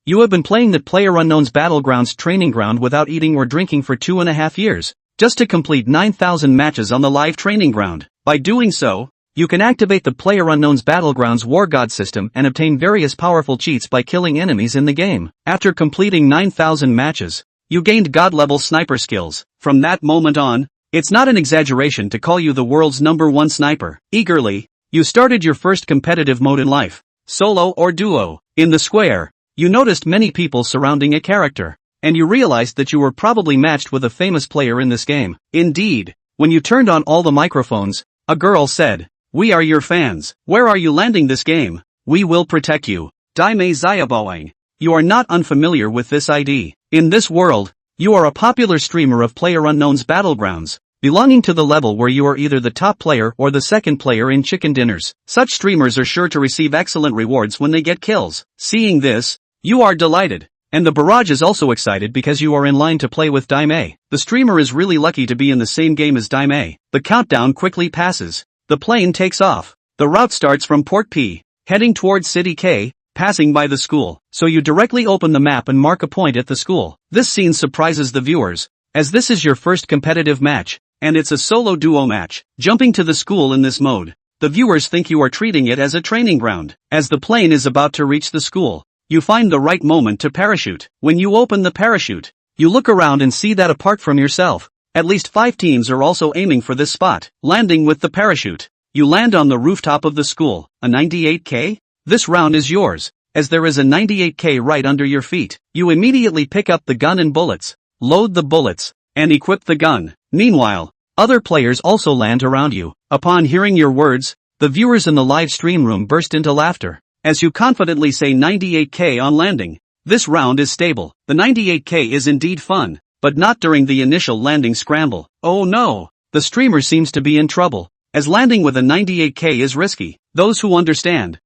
You have been playing the PlayerUnknown's Battlegrounds training ground without eating or drinking for 2.5 years, just to complete 9,000 matches on the live training ground. By doing so, you can activate the PlayerUnknown's Battlegrounds War God system and obtain various powerful cheats by killing enemies in the game. After completing 9,000 matches, you gained God-level sniper skills. From that moment on, it's not an exaggeration to call you the world's #1 sniper. Eagerly, you started your first competitive mode in life, solo or duo. In the square, you noticed many people surrounding a character, and you realized that you were probably matched with a famous player in this game. Indeed, when you turned on all the microphones, a girl said, "We are your fans. Where are you landing this game? We will protect you." Daime Zayaboang. You are not unfamiliar with this ID. In this world, you are a popular streamer of PlayerUnknown's Battlegrounds, belonging to the level where you are either the top player or the second player in chicken dinners. Such streamers are sure to receive excellent rewards when they get kills. Seeing this, you are delighted. And the barrage is also excited because you are in line to play with Daime. The streamer is really lucky to be in the same game as Daime. The countdown quickly passes. The plane takes off. The route starts from Port P, heading towards City K, passing by the school. So you directly open the map and mark a point at the school. This scene surprises the viewers, as this is your first competitive match, and it's a solo duo match. Jumping to the school in this mode, the viewers think you are treating it as a training ground. As the plane is about to reach the school, you find the right moment to parachute. When you open the parachute, you look around and see that apart from yourself, at least 5 teams are also aiming for this spot. Landing with the parachute, you land on the rooftop of the school. A 98K? This round is yours, as there is a 98K right under your feet. You immediately pick up the gun and bullets, load the bullets, and equip the gun. Meanwhile, other players also land around you. Upon hearing your words, the viewers in the live stream room burst into laughter, as you confidently say 98K on landing. This round is stable. The 98K is indeed fun, but not during the initial landing scramble. Oh no! The streamer seems to be in trouble, as landing with a 98K is risky. Those who understand.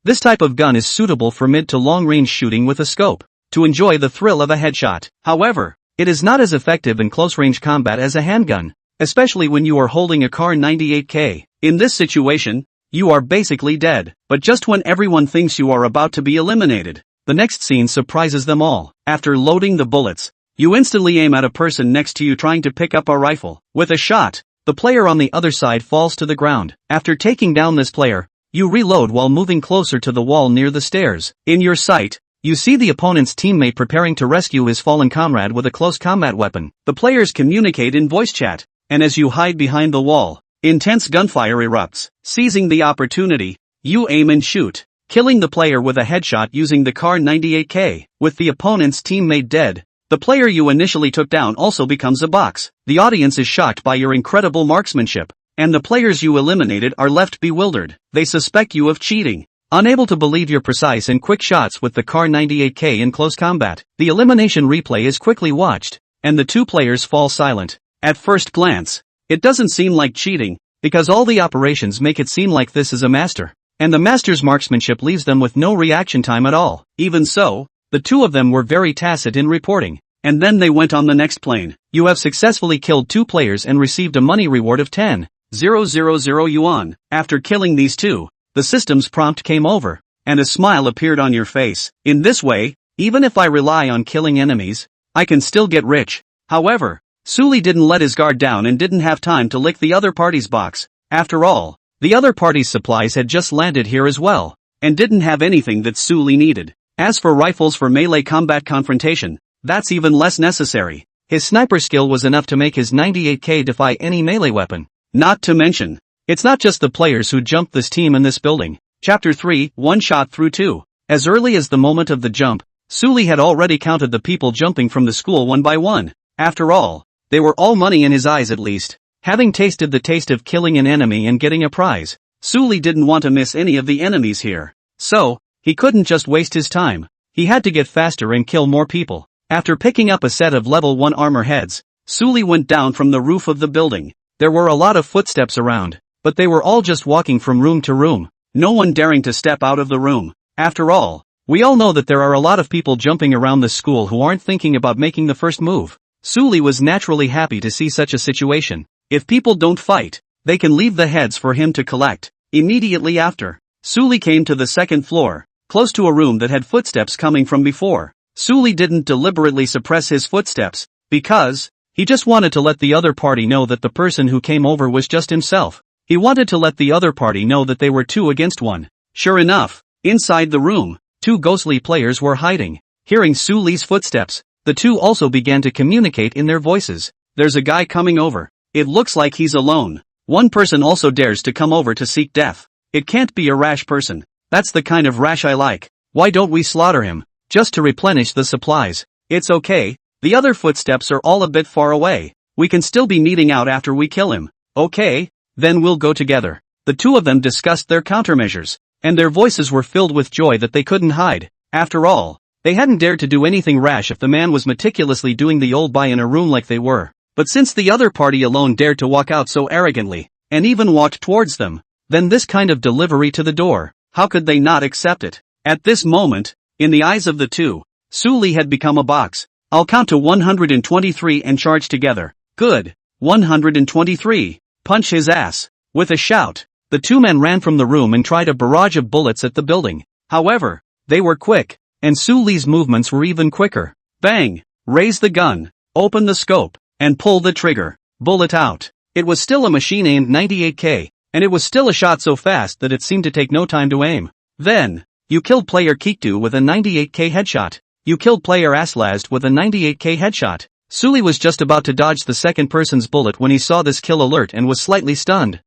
This type of gun is suitable for mid to long range shooting with a scope, to enjoy the thrill of a headshot. However, it is not as effective in close range combat as a handgun, especially when you are holding a Kar 98K. In this situation, you are basically dead. But just when everyone thinks you are about to be eliminated, the next scene surprises them all. After loading the bullets, you instantly aim at a person next to you trying to pick up a rifle. With a shot, the player on the other side falls to the ground. After taking down this player, you reload while moving closer to the wall near the stairs. In your sight, you see the opponent's teammate preparing to rescue his fallen comrade with a close combat weapon. The players communicate in voice chat, and as you hide behind the wall, intense gunfire erupts. Seizing the opportunity, you aim and shoot, killing the player with a headshot using the Kar 98K. With the opponent's teammate dead, the player you initially took down also becomes a box. The audience is shocked by your incredible marksmanship, and the players you eliminated are left bewildered. They suspect you of cheating, unable to believe your precise and quick shots with the Kar 98K in close combat. The elimination replay is quickly watched, and the two players fall silent. At first glance, it doesn't seem like cheating, because all the operations make it seem like this is a master, and the master's marksmanship leaves them with no reaction time at all. Even so, the two of them were very tacit in reporting, and then they went on the next plane. You have successfully killed 2 players and received a money reward of 10,000 yuan. After killing these 2, the system's prompt came over, and a smile appeared on your face. In this way, even if I rely on killing enemies, I can still get rich. However, Sully didn't let his guard down and didn't have time to lick the other party's box. After all, the other party's supplies had just landed here as well, and didn't have anything that Sully needed. As for rifles for melee combat confrontation, that's even less necessary. His sniper skill was enough to make his 98K defy any melee weapon. Not to mention, it's not just the players who jumped this team in this building. Chapter 3, One Shot Through 2. As early as the moment of the jump, Sully had already counted the people jumping from the school one by one. After all, they were all money in his eyes at least. Having tasted the taste of killing an enemy and getting a prize, Sully didn't want to miss any of the enemies here. So, he couldn't just waste his time. He had to get faster and kill more people. After picking up a set of level 1 armor heads, Sully went down from the roof of the building. There were a lot of footsteps around, but they were all just walking from room to room, no one daring to step out of the room. After all, we all know that there are a lot of people jumping around the school who aren't thinking about making the first move. Sully was naturally happy to see such a situation. If people don't fight, they can leave the heads for him to collect. Immediately after, Sully came to the second floor, close to a room that had footsteps coming from before. Suli didn't deliberately suppress his footsteps, because he just wanted to let the other party know that the person who came over was just himself. He wanted to let the other party know that they were 2 against 1. Sure enough, inside the room, 2 ghostly players were hiding. Hearing Suli's footsteps, the 2 also began to communicate in their voices. There's a guy coming over. It looks like he's alone. One person also dares to come over to seek death. It can't be a rash person. That's the kind of rash I like. Why don't we slaughter him, just to replenish the supplies? It's okay. The other footsteps are all a bit far away. We can still be meeting out after we kill him. Okay, then we'll go together. The 2 of them discussed their countermeasures, and their voices were filled with joy that they couldn't hide. After all, they hadn't dared to do anything rash if the man was meticulously doing the old buy in a room like they were. But since the other party alone dared to walk out so arrogantly, and even walked towards them, then this kind of delivery to the door, how could they not accept it? At this moment, in the eyes of the 2, Suli had become a box. I'll count to 123 and charge together. Good. 123. Punch his ass. With a shout, the 2 men ran from the room and tried a barrage of bullets at the building. However, they were quick, and Suli's movements were even quicker. Bang! Raise the gun, open the scope, and pull the trigger. Bullet out. It was still a machine-aimed 98K, and it was still a shot so fast that it seemed to take no time to aim. Then, you killed player Kikdu with a 98K headshot. You killed player Aslazd with a 98K headshot. Suli was just about to dodge the second person's bullet when he saw this kill alert and was slightly stunned.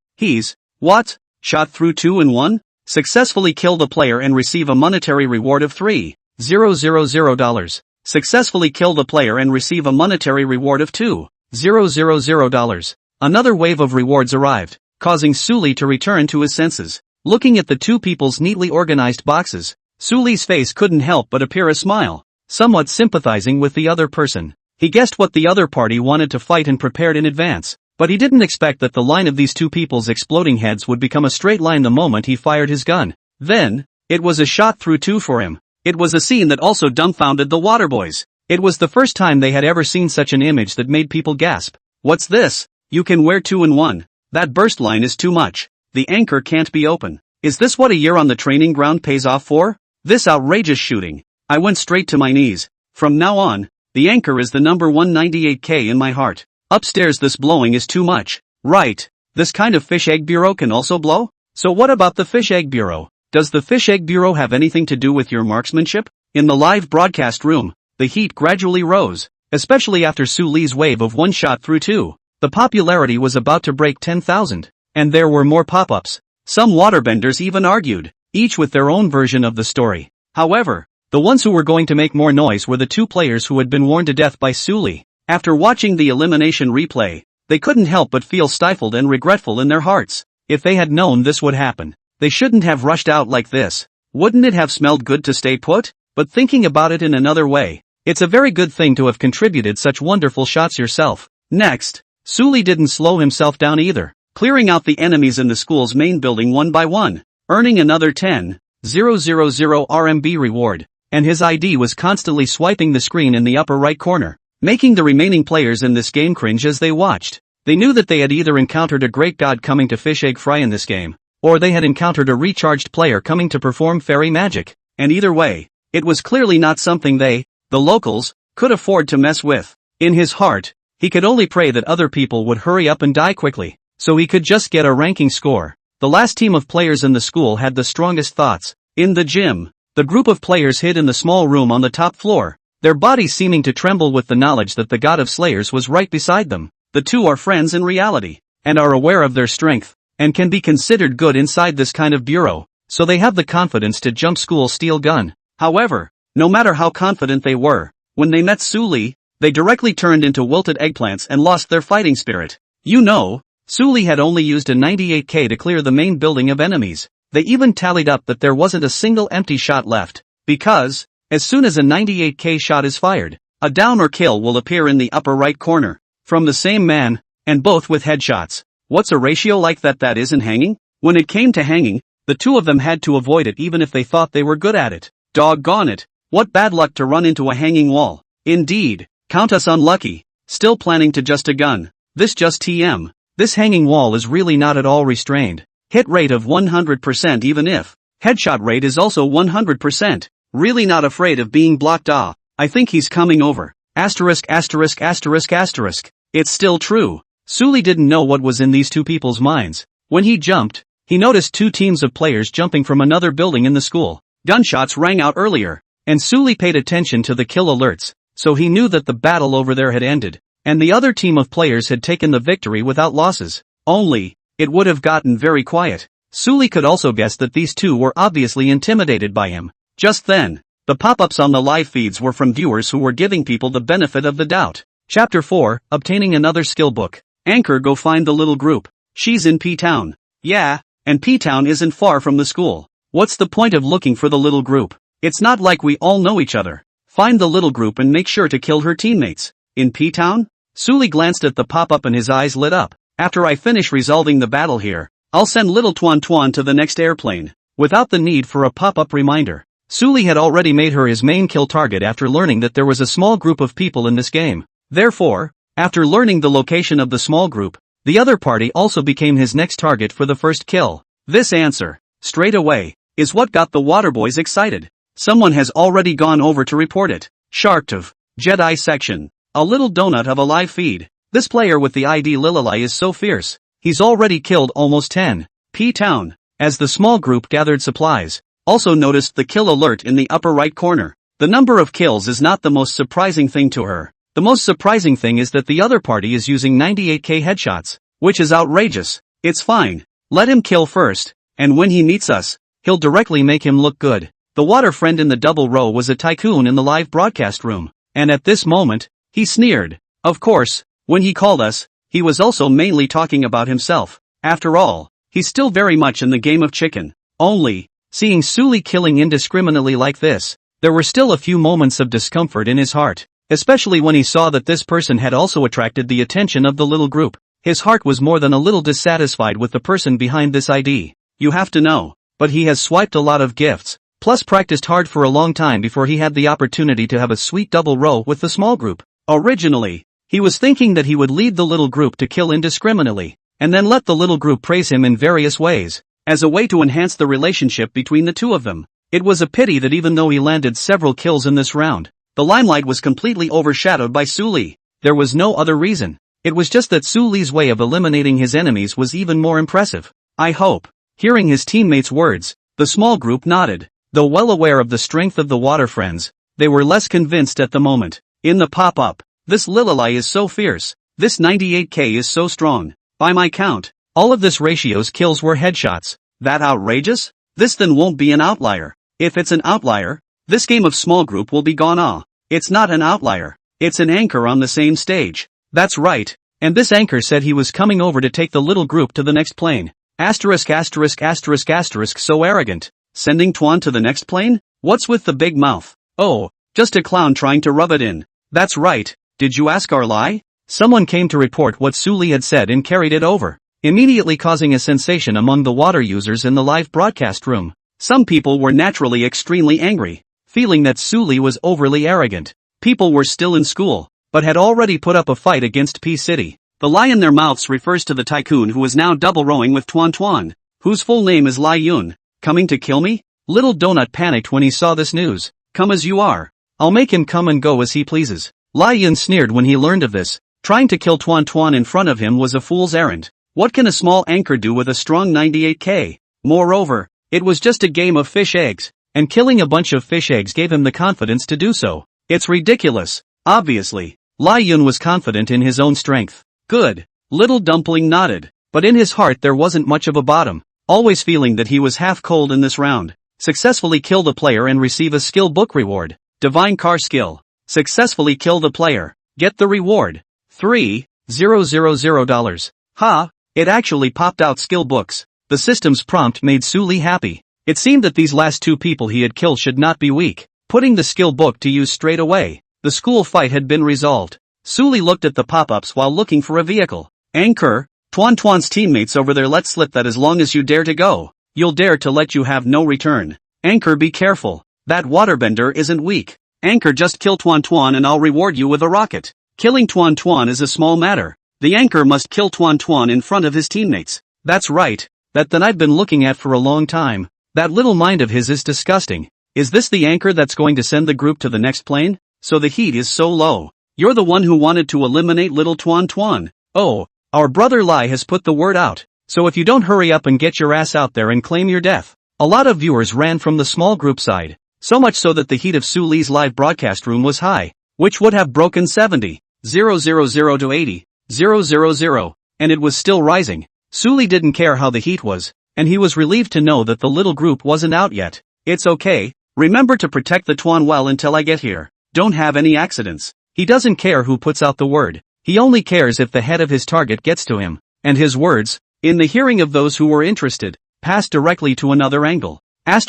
What? Shot through 2 in 1? Successfully kill the player and receive a monetary reward of $3,000. Successfully kill the player and receive a monetary reward of $2,000. Another wave of rewards arrived, causing Suli to return to his senses. Looking at the 2 people's neatly organized boxes, Suli's face couldn't help but appear a smile, somewhat sympathizing with the other person. He guessed what the other party wanted to fight and prepared in advance, but he didn't expect that the line of these 2 people's exploding heads would become a straight line the moment he fired his gun. Then, it was a shot through 2 for him. It was a scene that also dumbfounded the Waterboys. It was the first time they had ever seen such an image that made people gasp. What's this? You can wear 2 in 1. That burst line is too much. The anchor can't be open. Is this what a year on the training ground pays off for? This outrageous shooting. I went straight to my knees. From now on, the anchor is the number 198K in my heart. Upstairs this blowing is too much. Right. This kind of fish egg bureau can also blow? So what about the fish egg bureau? Does the fish egg bureau have anything to do with your marksmanship? In the live broadcast room, the heat gradually rose, especially after Suli's wave of 1 shot through 2. The popularity was about to break 10,000, and there were more pop-ups. Some waterbenders even argued, each with their own version of the story. However, the ones who were going to make more noise were the 2 players who had been worn to death by Suli. After watching the elimination replay, they couldn't help but feel stifled and regretful in their hearts. If they had known this would happen, they shouldn't have rushed out like this. Wouldn't it have smelled good to stay put? But thinking about it in another way, it's a very good thing to have contributed such wonderful shots yourself. Next, Suli didn't slow himself down either, clearing out the enemies in the school's main building one by one, earning another 10,000 RMB reward, and his ID was constantly swiping the screen in the upper right corner, making the remaining players in this game cringe as they watched. They knew that they had either encountered a great god coming to fish egg fry in this game, or they had encountered a recharged player coming to perform fairy magic, and either way, it was clearly not something they, the locals, could afford to mess with. In his heart, he could only pray that other people would hurry up and die quickly, so he could just get a ranking score. The last team of players in the school had the strongest thoughts. In the gym, the group of players hid in the small room on the top floor, their bodies seeming to tremble with the knowledge that the god of slayers was right beside them. The 2 are friends in reality, and are aware of their strength, and can be considered good inside this kind of bureau, so they have the confidence to jump school steel gun. However, no matter how confident they were, when they met Suli, they directly turned into wilted eggplants and lost their fighting spirit. You know, Suli had only used a 98K to clear the main building of enemies. They even tallied up that there wasn't a single empty shot left, because, as soon as a 98K shot is fired, a down or kill will appear in the upper right corner, from the same man, and both with headshots. What's a ratio like that isn't hanging? When it came to hanging, the 2 of them had to avoid it even if they thought they were good at it. Doggone it, what bad luck to run into a hanging wall. Indeed, count us unlucky. Still planning to just a gun. This just TM. This hanging wall is really not at all restrained. Hit rate of 100% even if, Headshot rate is also 100%. Really not afraid of being blocked. Ah, I think he's coming over. Asterisk asterisk asterisk asterisk. It's still true. Sully didn't know what was in these two people's minds. When he jumped, he noticed two teams of players jumping from another building in the school. Gunshots rang out earlier, and Sully paid attention to the kill alerts, so he knew that the battle over there had ended, and the other team of players had taken the victory without losses. Only, it would have gotten very quiet. Sully could also guess that these two were obviously intimidated by him. Just then, the pop-ups on the live feeds were from viewers who were giving people the benefit of the doubt. Chapter 4, Obtaining Another Skill Book. Anchor, go find the little group. She's in P-Town. Yeah, and P-Town isn't far from the school. What's the point of looking for the little group? It's not like we all know each other. Find the little group and make sure to kill her teammates. In P-Town? Sully glanced at the pop-up and his eyes lit up. After I finish resolving the battle here, I'll send little Tuan Tuan to the next airplane, without the need for a pop-up reminder. Sully had already made her his main kill target after learning that there was a small group of people in this game. Therefore, after learning the location of the small group, the other party also became his next target for the first kill. This answer, straight away, is what got the Waterboys excited. Someone has already gone over to report it. Sharktov, Jedi section. A little donut of a live feed. This player with the ID Lililai is so fierce. He's already killed almost 10. P-Town. As the small group gathered supplies, also noticed the kill alert in the upper right corner. The number of kills is not the most surprising thing to her. The most surprising thing is that the other party is using 98k headshots, which is outrageous. It's fine. Let him kill first, and when he meets us, he'll directly make him look good. The water friend in the double row was a tycoon in the live broadcast room, and at this moment, he sneered. Of course, when he called us, he was also mainly talking about himself. After all, he's still very much in the game of chicken. Only, seeing Sully killing indiscriminately like this, there were still a few moments of discomfort in his heart, especially when he saw that this person had also attracted the attention of the little group. His heart was more than a little dissatisfied with the person behind this ID. You have to know, but he has swiped a lot of gifts, plus practiced hard for a long time before he had the opportunity to have a sweet double row with the small group. Originally, he was thinking that he would lead the little group to kill indiscriminately, and then let the little group praise him in various ways, as a way to enhance the relationship between the two of them. It was a pity that even though he landed several kills in this round, the limelight was completely overshadowed by Sully. There was no other reason. It was just that Sully's way of eliminating his enemies was even more impressive. I hope. Hearing his teammates' words, the small group nodded. Though well aware of the strength of the water friends, they were less convinced at the moment. In the pop-up, this Lililai is so fierce. This 98k is so strong. By my count, all of this ratio's kills were headshots. That outrageous? This then won't be an outlier. If it's an outlier, this game of small group will be gone. Ah, it's not an outlier. It's an anchor on the same stage. That's right. And this anchor said he was coming over to take the little group to the next plane. Asterisk asterisk asterisk asterisk, so arrogant. Sending Tuan to the next plane? What's with the big mouth? Oh, just a clown trying to rub it in. That's right. Did you ask our lie? Someone came to report what Sully had said and carried it over, immediately causing a sensation among the water users in the live broadcast room. Some people were naturally extremely angry, feeling that Sully was overly arrogant. People were still in school, but had already put up a fight against P-City. The lie in their mouths refers to the tycoon who is now double rowing with Tuan Tuan, whose full name is Lai Yun. Coming to kill me? Little Donut panicked when he saw this news. Come as you are. I'll make him come and go as he pleases. Lai Yun sneered when he learned of this. Trying to kill Tuan Tuan in front of him was a fool's errand. What can a small anchor do with a strong 98k? Moreover, it was just a game of fish eggs, and killing a bunch of fish eggs gave him the confidence to do so. It's ridiculous. Obviously, Lai Yun was confident in his own strength. Good. Little Dumpling nodded, but in his heart there wasn't much of a bottom, always feeling that he was half cold in this round. Successfully kill the player and receive a skill book reward. Divine Car Skill. Successfully kill the player. Get the reward. $3,000. Ha, it actually popped out skill books. The system's prompt made Sully happy. It seemed that these last two people he had killed should not be weak. Putting the skill book to use straight away, the school fight had been resolved. Sully looked at the pop-ups while looking for a vehicle. Anchor, Tuan Tuan's teammates over there, let's slip that as long as you dare to go. You'll dare to let you have no return. Anchor, be careful. That waterbender isn't weak. Anchor, just kill Tuan Tuan and I'll reward you with a rocket. Killing Tuan Tuan is a small matter. The anchor must kill Tuan Tuan in front of his teammates. That's right. That I've been looking at for a long time. That little mind of his is disgusting. Is this the anchor that's going to send the group to the next plane? So the heat is so low. You're the one who wanted to eliminate little Tuan Tuan. Oh, our brother Lai has put the word out. So if you don't hurry up and get your ass out there and claim your death. A lot of viewers ran from the small group side. So much so that the heat of Su Li's live broadcast room was high, which would have broken 70,000 to 80,000, and it was still rising. Su Li didn't care how the heat was, and he was relieved to know that the little group wasn't out yet. It's okay, remember to protect the Tuan well until I get here. Don't have any accidents. He doesn't care who puts out the word. He only cares if the head of his target gets to him. And his words, in the hearing of those who were interested, passed directly to another angle. That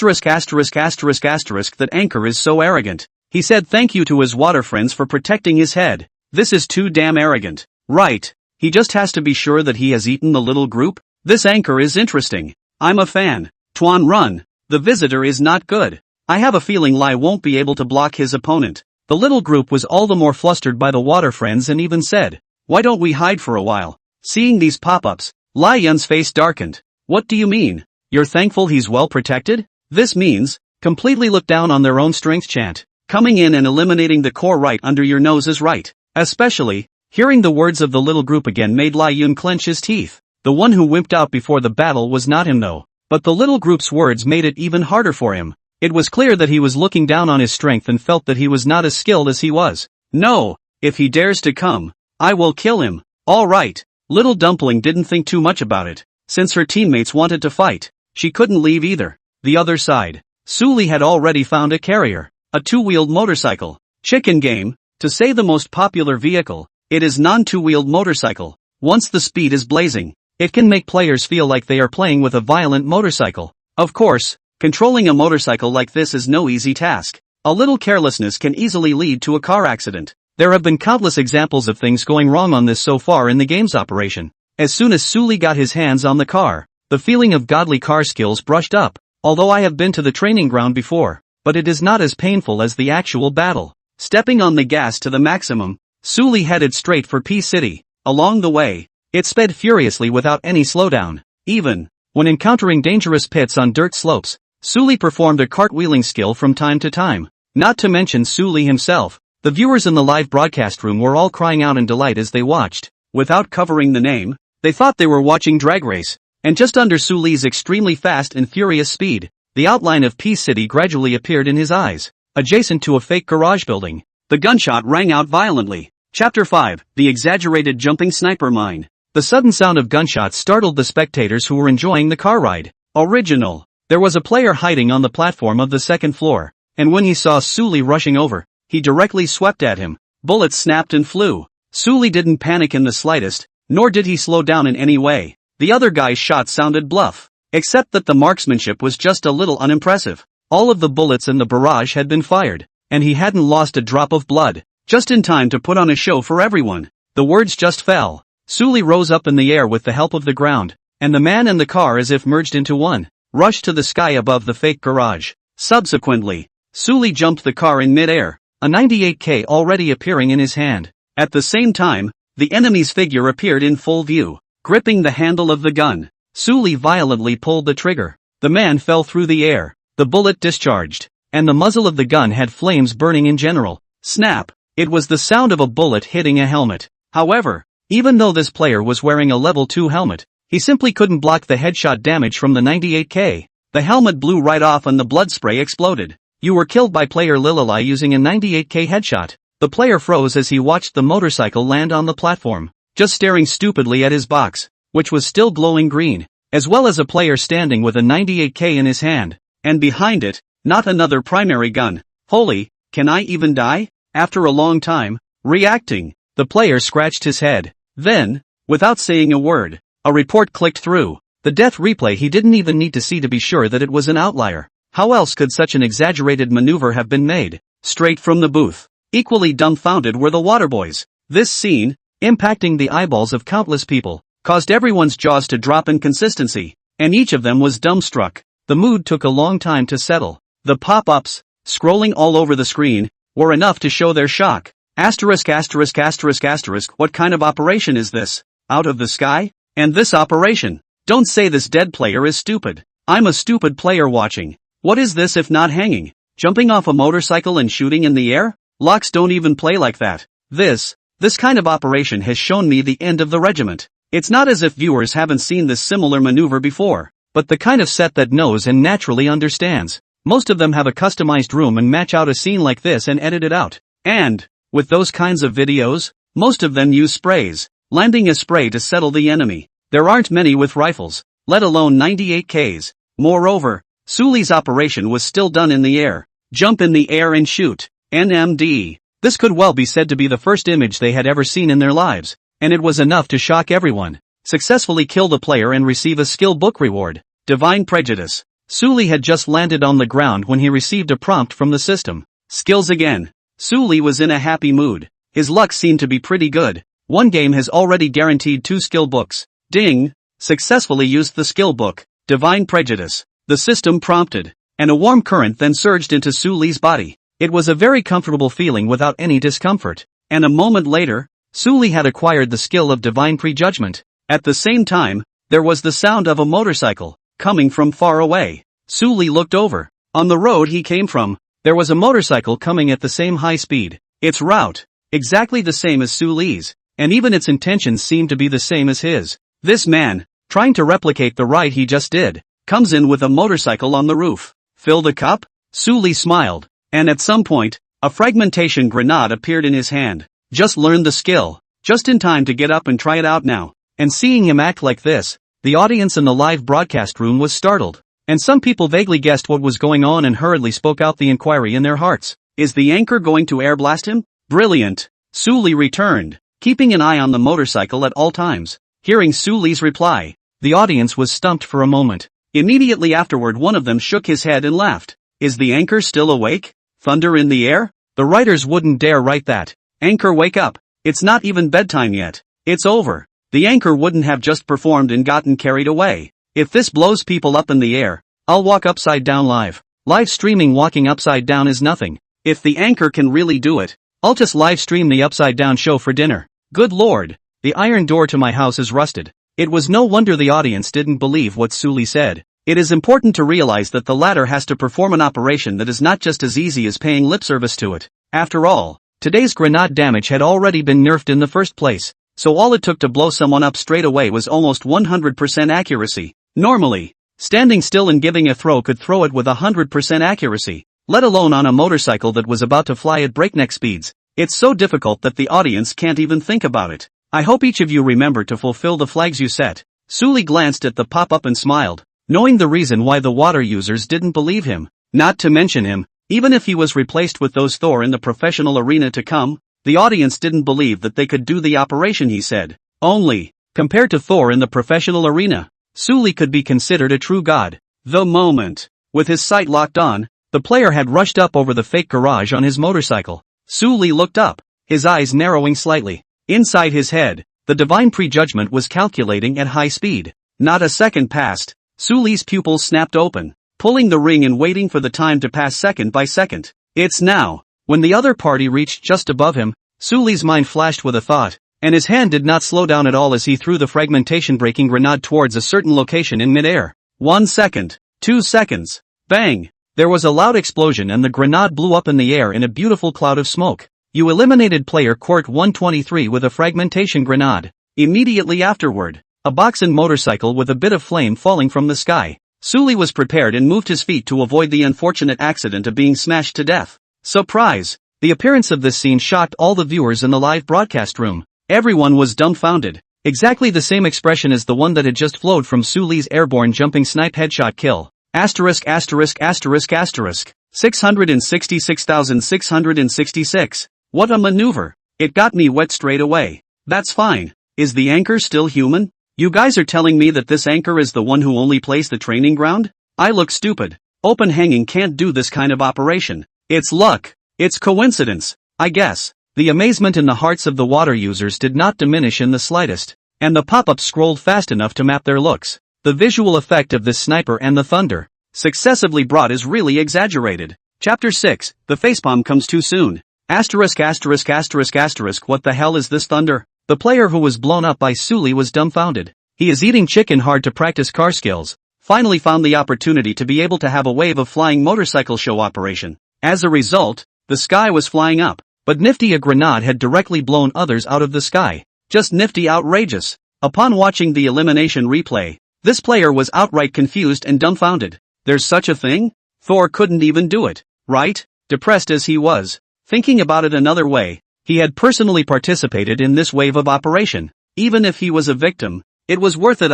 anchor is so arrogant. He said thank you to his water friends for protecting his head. This is too damn arrogant. Right. He just has to be sure that he has eaten the little group. This anchor is interesting. I'm a fan. Tuan run. The visitor is not good. I have a feeling Lai won't be able to block his opponent. The little group was all the more flustered by the water friends and even said, why don't we hide for a while? Seeing these pop-ups, Lai Yun's face darkened. What do you mean? You're thankful he's well protected? This means, completely look down on their own strength chant. Coming in and eliminating the core right under your nose is right. Especially, hearing the words of the little group again made Lai Yun clench his teeth. The one who wimped out before the battle was not him though. But the little group's words made it even harder for him. It was clear that he was looking down on his strength and felt that he was not as skilled as he was. No, if he dares to come, I will kill him. Alright. Little Dumpling didn't think too much about it. Since her teammates wanted to fight, she couldn't leave either. The other side. Su Li had already found a carrier. A two-wheeled motorcycle. Chicken game. To say the most popular vehicle, it is non-two-wheeled motorcycle. Once the speed is blazing, it can make players feel like they are playing with a violent motorcycle. Of course, controlling a motorcycle like this is no easy task. A little carelessness can easily lead to a car accident. There have been countless examples of things going wrong on this so far in the game's operation. As soon as Su Li got his hands on the car, the feeling of godly car skills brushed up. Although I have been to the training ground before, but it is not as painful as the actual battle. Stepping on the gas to the maximum, Su Li headed straight for P City. Along the way, it sped furiously without any slowdown. Even when encountering dangerous pits on dirt slopes, Su Li performed a cartwheeling skill from time to time. Not to mention Su Li himself. The viewers in the live broadcast room were all crying out in delight as they watched. Without covering the name, they thought they were watching Drag Race. And just under Su Li's extremely fast and furious speed, the outline of P City gradually appeared in his eyes. Adjacent to a fake garage building, the gunshot rang out violently. Chapter 5, The Exaggerated Jumping Sniper Mine. The sudden sound of gunshots startled the spectators who were enjoying the car ride. Original. There was a player hiding on the platform of the second floor, and when he saw Su Li rushing over, he directly swept at him. Bullets snapped and flew. Su Li didn't panic in the slightest, nor did he slow down in any way. The other guy's shot sounded bluff, except that the marksmanship was just a little unimpressive. All of the bullets in the barrage had been fired, and he hadn't lost a drop of blood, just in time to put on a show for everyone. The words just fell. Su Li rose up in the air with the help of the ground, and the man and the car as if merged into one, rushed to the sky above the fake garage. Subsequently, Su Li jumped the car in mid-air, a 98K already appearing in his hand. At the same time, the enemy's figure appeared in full view. Gripping the handle of the gun, Su Li violently pulled the trigger. The man fell through the air, the bullet discharged, and the muzzle of the gun had flames burning in general. Snap! It was the sound of a bullet hitting a helmet. However, even though this player was wearing a level 2 helmet, he simply couldn't block the headshot damage from the 98K. The helmet blew right off and the blood spray exploded. You were killed by player Lililai using a 98K headshot. The player froze as he watched the motorcycle land on the platform, just staring stupidly at his box, which was still glowing green, as well as a player standing with a 98K in his hand, and behind it, not another primary gun. Holy, can I even die? After a long time, reacting, the player scratched his head. Then, without saying a word, a report clicked through. The death replay he didn't even need to see to be sure that it was an outlier. How else could such an exaggerated maneuver have been made? Straight from the booth. Equally dumbfounded were the waterboys. This scene, impacting the eyeballs of countless people, caused everyone's jaws to drop in consistency, and each of them was dumbstruck. The mood took a long time to settle. The pop-ups, scrolling all over the screen, were enough to show their shock. What kind of operation is this? Out of the sky? And this operation? Don't say this dead player is stupid. I'm a stupid player watching. What is this if not hanging? Jumping off a motorcycle and shooting in the air? Locks don't even play like that. This kind of operation has shown me the end of the regiment. It's not as if viewers haven't seen this similar maneuver before, but the kind of set that knows and naturally understands. Most of them have a customized room and match out a scene like this and edit it out. And, with those kinds of videos, most of them use sprays, landing a spray to settle the enemy. There aren't many with rifles, let alone 98Ks. Moreover, Suli's operation was still done in the air. Jump in the air and shoot. NMD. This could well be said to be the first image they had ever seen in their lives, and it was enough to shock everyone. Successfully kill the player and receive a skill book reward. Divine Prejudice. Suli had just landed on the ground when he received a prompt from the system. Skills again. Suli was in a happy mood. His luck seemed to be pretty good. One game has already guaranteed 2 skill books. Ding! Successfully used the skill book. Divine Prejudice. The system prompted, and a warm current then surged into Suli's body. It was a very comfortable feeling without any discomfort, and a moment later, Suli had acquired the skill of Divine Prejudgment. At the same time, there was the sound of a motorcycle, coming from far away. Suli looked over. On the road he came from, there was a motorcycle coming at the same high speed. Its route, exactly the same as Suli's, and even its intentions seemed to be the same as his. This man, trying to replicate the ride he just did, comes in with a motorcycle on the roof. Fill the cup? Suli smiled, and at some point, a fragmentation grenade appeared in his hand. Just learned the skill, just in time to get up and try it out now. And seeing him act like this, the audience in the live broadcast room was startled, and some people vaguely guessed what was going on and hurriedly spoke out the inquiry in their hearts. Is the anchor going to airblast him? Brilliant! Suli returned, keeping an eye on the motorcycle at all times. Hearing Suli's reply, the audience was stumped for a moment. Immediately afterward one of them shook his head and laughed. Is the anchor still awake? Thunder in the air? The writers wouldn't dare write that. Anchor, wake up. It's not even bedtime yet. It's over. The anchor wouldn't have just performed and gotten carried away. If this blows people up in the air, I'll walk upside down live. Live streaming walking upside down is nothing. If the anchor can really do it, I'll just live stream the upside down show for dinner. Good lord, the iron door to my house is rusted. It was no wonder the audience didn't believe what Suli said. It is important to realize that the latter has to perform an operation that is not just as easy as paying lip service to it. After all, today's grenade damage had already been nerfed in the first place, so all it took to blow someone up straight away was almost 100% accuracy. Normally, standing still and giving a throw could throw it with 100% accuracy, let alone on a motorcycle that was about to fly at breakneck speeds. It's so difficult that the audience can't even think about it. I hope each of you remember to fulfill the flags you set. Suli glanced at the pop-up and smiled, knowing the reason why the water users didn't believe him. Not to mention him, even if he was replaced with those Thor in the professional arena to come, the audience didn't believe that they could do the operation he said. Only, compared to Thor in the professional arena, Suli could be considered a true god. The moment, with his sight locked on, the player had rushed up over the fake garage on his motorcycle. Suli looked up, his eyes narrowing slightly. Inside his head, the Divine Prejudgment was calculating at high speed. Not a second passed. Suli's pupils snapped open, pulling the ring and waiting for the time to pass second by second. It's now. When the other party reached just above him, Suli's mind flashed with a thought, and his hand did not slow down at all as he threw the fragmentation-breaking grenade towards a certain location in midair. 1 second. 2 seconds. Bang! There was a loud explosion and the grenade blew up in the air in a beautiful cloud of smoke. You eliminated player Court 123 with a fragmentation grenade. Immediately afterward, a box and motorcycle with a bit of flame falling from the sky. Suli was prepared and moved his feet to avoid the unfortunate accident of being smashed to death. Surprise! The appearance of this scene shocked all the viewers in the live broadcast room. Everyone was dumbfounded. Exactly the same expression as the one that had just flowed from Suli's airborne jumping snipe headshot kill. Asterisk asterisk asterisk asterisk. 666,666. What a maneuver. It got me wet straight away. That's fine. Is the anchor still human? You guys are telling me that this anchor is the one who only plays the training ground? I look stupid. Open hanging can't do this kind of operation. It's luck. It's coincidence, I guess. The amazement in the hearts of the water users did not diminish in the slightest, and the pop-up scrolled fast enough to map their looks. The visual effect of this sniper and the thunder, successively brought, is really exaggerated. Chapter 6, the facepalm comes too soon. Asterisk asterisk asterisk asterisk. What the hell is this thunder? The player who was blown up by Suli was dumbfounded. He is eating chicken hard to practice car skills. finally found the opportunity to be able to have a wave of flying motorcycle show operation. As a result, the sky was flying up, but nifty a grenade had directly blown others out of the sky. Just nifty outrageous. Upon watching the elimination replay, this player was outright confused and dumbfounded. There's such a thing? Thor couldn't even do it, right? Depressed as he was. Thinking about it another way, he had personally participated in this wave of operation. Even if he was a victim, it was worth it.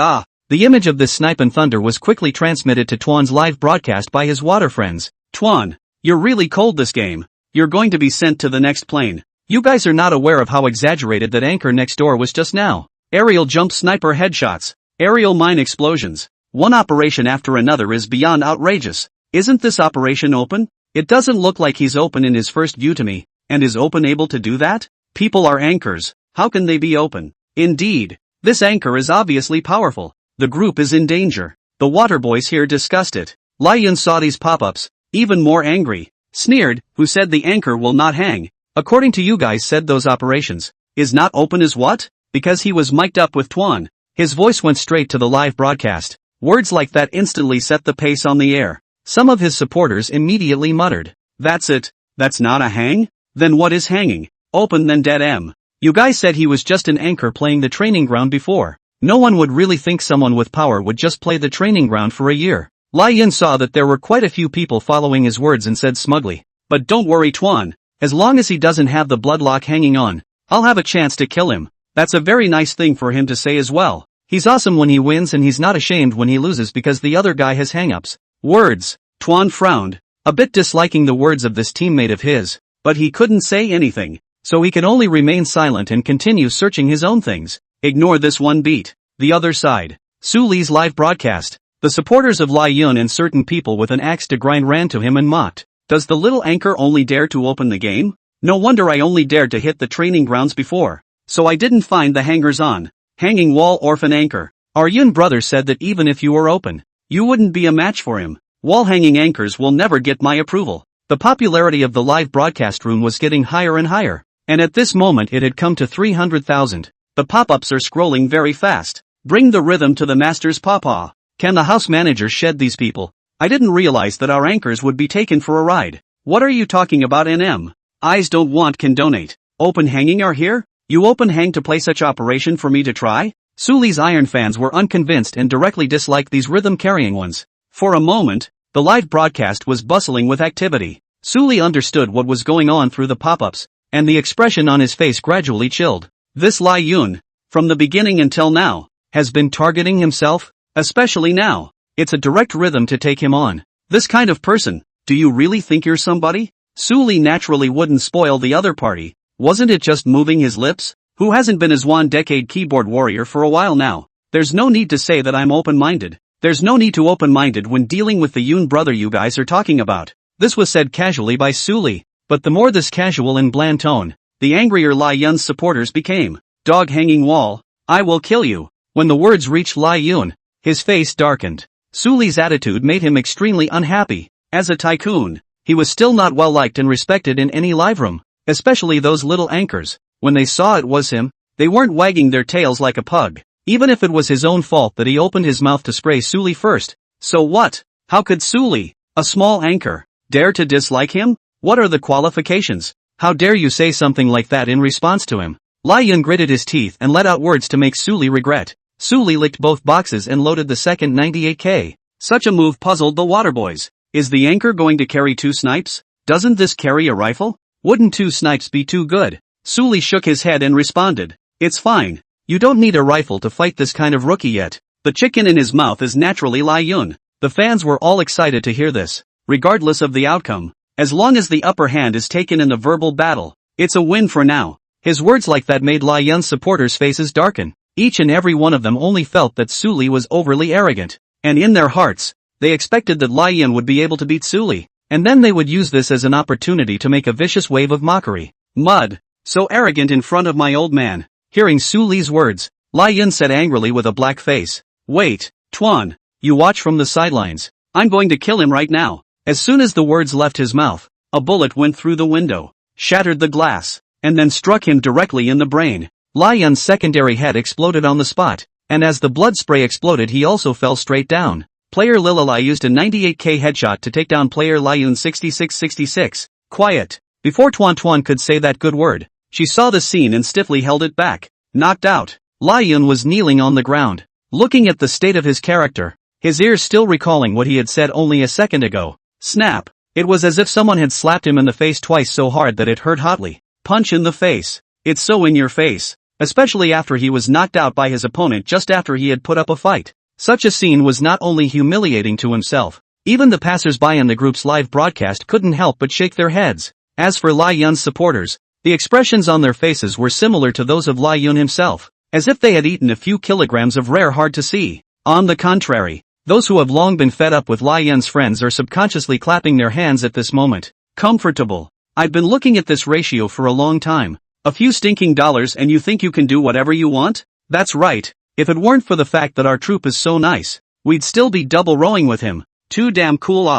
The image of this snipe and thunder was quickly transmitted to Twan's live broadcast by his water friends. Twan, you're really cold this game. You're going to be sent to the next plane. You guys are not aware of how exaggerated that anchor next door was just now. Aerial jump sniper headshots. Aerial mine explosions. One operation after another is beyond outrageous. Isn't this operation open? It doesn't look like he's open in his first view to me. And is open able to do that? People are anchors. How can they be open? Indeed. This anchor is obviously powerful. The group is in danger. The water boys here discussed it. Lion saw these pop-ups, even more angry. Sneered, who said the anchor will not hang. According to you guys said those operations. Is not open as what? Because he was mic'd up with Twan. His voice went straight to the live broadcast. Words like that instantly set the pace on the air. Some of his supporters immediately muttered. That's it. That's not a hang? Then what is hanging? Open then dead M. You guys said he was just an anchor playing the training ground before. No one would really think someone with power would just play the training ground for a year. Lion saw that there were quite a few people following his words and said smugly. But don't worry Twan. As long as he doesn't have the bloodlock hanging on, I'll have a chance to kill him. That's a very nice thing for him to say as well. He's awesome when he wins and he's not ashamed when he loses because the other guy has hang-ups. Words. Twan frowned, a bit disliking the words of this teammate of his, but he couldn't say anything, so he could only remain silent and continue searching his own things. Ignore this one beat. The other side. Su Li's live broadcast. The supporters of Lai Yun and certain people with an axe to grind ran to him and mocked. Does the little anchor only dare to open the game? No wonder I only dared to hit the training grounds before. So I didn't find the hangers on. Hanging wall orphan anchor. Our Yun brother said that even if you were open, you wouldn't be a match for him. Wall hanging anchors will never get my approval. The popularity of the live broadcast room was getting higher and higher. And at this moment it had come to 300,000. The pop-ups are scrolling very fast. Bring the rhythm to the master's pawpaw. Can the house manager shed these people? I didn't realize that our anchors would be taken for a ride. What are you talking about NM? Eyes don't want can donate. Open hanging are here? You open hang to play such operation for me to try? Su Li's Iron fans were unconvinced and directly disliked these rhythm-carrying ones. For a moment, the live broadcast was bustling with activity. Su Li understood what was going on through the pop-ups, and the expression on his face gradually chilled. This Lai Yun, from the beginning until now, has been targeting himself, especially now. It's a direct rhythm to take him on. This kind of person, do you really think you're somebody? Su Li naturally wouldn't spoil the other party. Wasn't it just moving his lips? Who hasn't been his one-decade keyboard warrior for a while now? There's no need to say that I'm open-minded. There's no need to open-minded when dealing with the Yun brother you guys are talking about. This was said casually by Su Li, but the more this casual and bland tone, the angrier Lai Yun's supporters became. Dog hanging wall, I will kill you. When the words reached Lai Yun, his face darkened. Su Li's attitude made him extremely unhappy. As a tycoon, he was still not well liked and respected in any live room, especially those little anchors. When they saw it was him, they weren't wagging their tails like a pug. Even if it was his own fault that he opened his mouth to spray Su Li first. So what? How could Su Li, a small anchor, dare to dislike him? What are the qualifications? How dare you say something like that in response to him? Lai Yun gritted his teeth and let out words to make Su Li regret. Su Li licked both boxes and loaded the second 98k. Such a move puzzled the water boys. Is the anchor going to carry 2 snipes? Doesn't this carry a rifle? Wouldn't 2 snipes be too good? Su Li shook his head and responded. It's fine. You don't need a rifle to fight this kind of rookie yet. The chicken in his mouth is naturally Lai Yun. The fans were all excited to hear this. Regardless of the outcome, as long as the upper hand is taken in the verbal battle, it's a win for now. His words like that made Lai Yun's supporters' faces darken. Each and every one of them only felt that Su Li was overly arrogant. And in their hearts, they expected that Lai Yun would be able to beat Su Li. And then they would use this as an opportunity to make a vicious wave of mockery. Mud. So arrogant in front of my old man. Hearing Su Li's words, Lai Yun said angrily with a black face. Wait, Twan. You watch from the sidelines. I'm going to kill him right now. As soon as the words left his mouth, a bullet went through the window, shattered the glass, and then struck him directly in the brain. Lai Yun's secondary head exploded on the spot, and as the blood spray exploded he also fell straight down. Player Lililai used a 98k headshot to take down player Lyun 6666. Quiet. Before Tuan could say that good word, she saw the scene and stiffly held it back. Knocked out. Lyun was kneeling on the ground, looking at the state of his character, his ears still recalling what he had said only a second ago. Snap. It was as if someone had slapped him in the face twice so hard that it hurt hotly. Punch in the face. It's so in your face. Especially after he was knocked out by his opponent just after he had put up a fight. Such a scene was not only humiliating to himself, even the passers-by in the group's live broadcast couldn't help but shake their heads. As for Lai Yun's supporters, the expressions on their faces were similar to those of Lai Yun himself, as if they had eaten a few kilograms of rare hard to see. On the contrary, those who have long been fed up with Lai Yun's friends are subconsciously clapping their hands at this moment. Comfortable. I've been looking at this ratio for a long time. A few stinking dollars and you think you can do whatever you want? That's right. If it weren't for the fact that our troop is so nice, we'd still be double rowing with him. Too damn cool.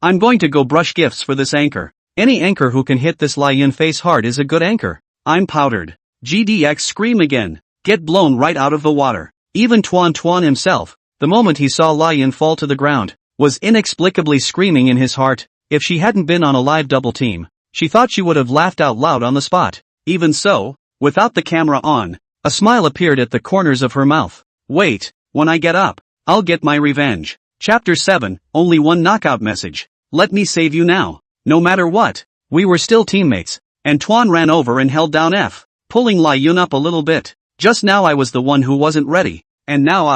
I'm going to go brush gifts for this anchor. Any anchor who can hit this Lai Yun face hard is a good anchor. I'm powdered. GDX scream again. Get blown right out of the water. Even Tuan himself, the moment he saw Lai Yun fall to the ground, was inexplicably screaming in his heart. If she hadn't been on a live double team, she thought she would have laughed out loud on the spot. Even so, without the camera on, a smile appeared at the corners of her mouth. Wait, when I get up, I'll get my revenge. Chapter 7, only one knockout message. Let me save you now. No matter what, we were still teammates, and Tuan ran over and held down F, pulling Lai Yun up a little bit. Just now I was the one who wasn't ready, and now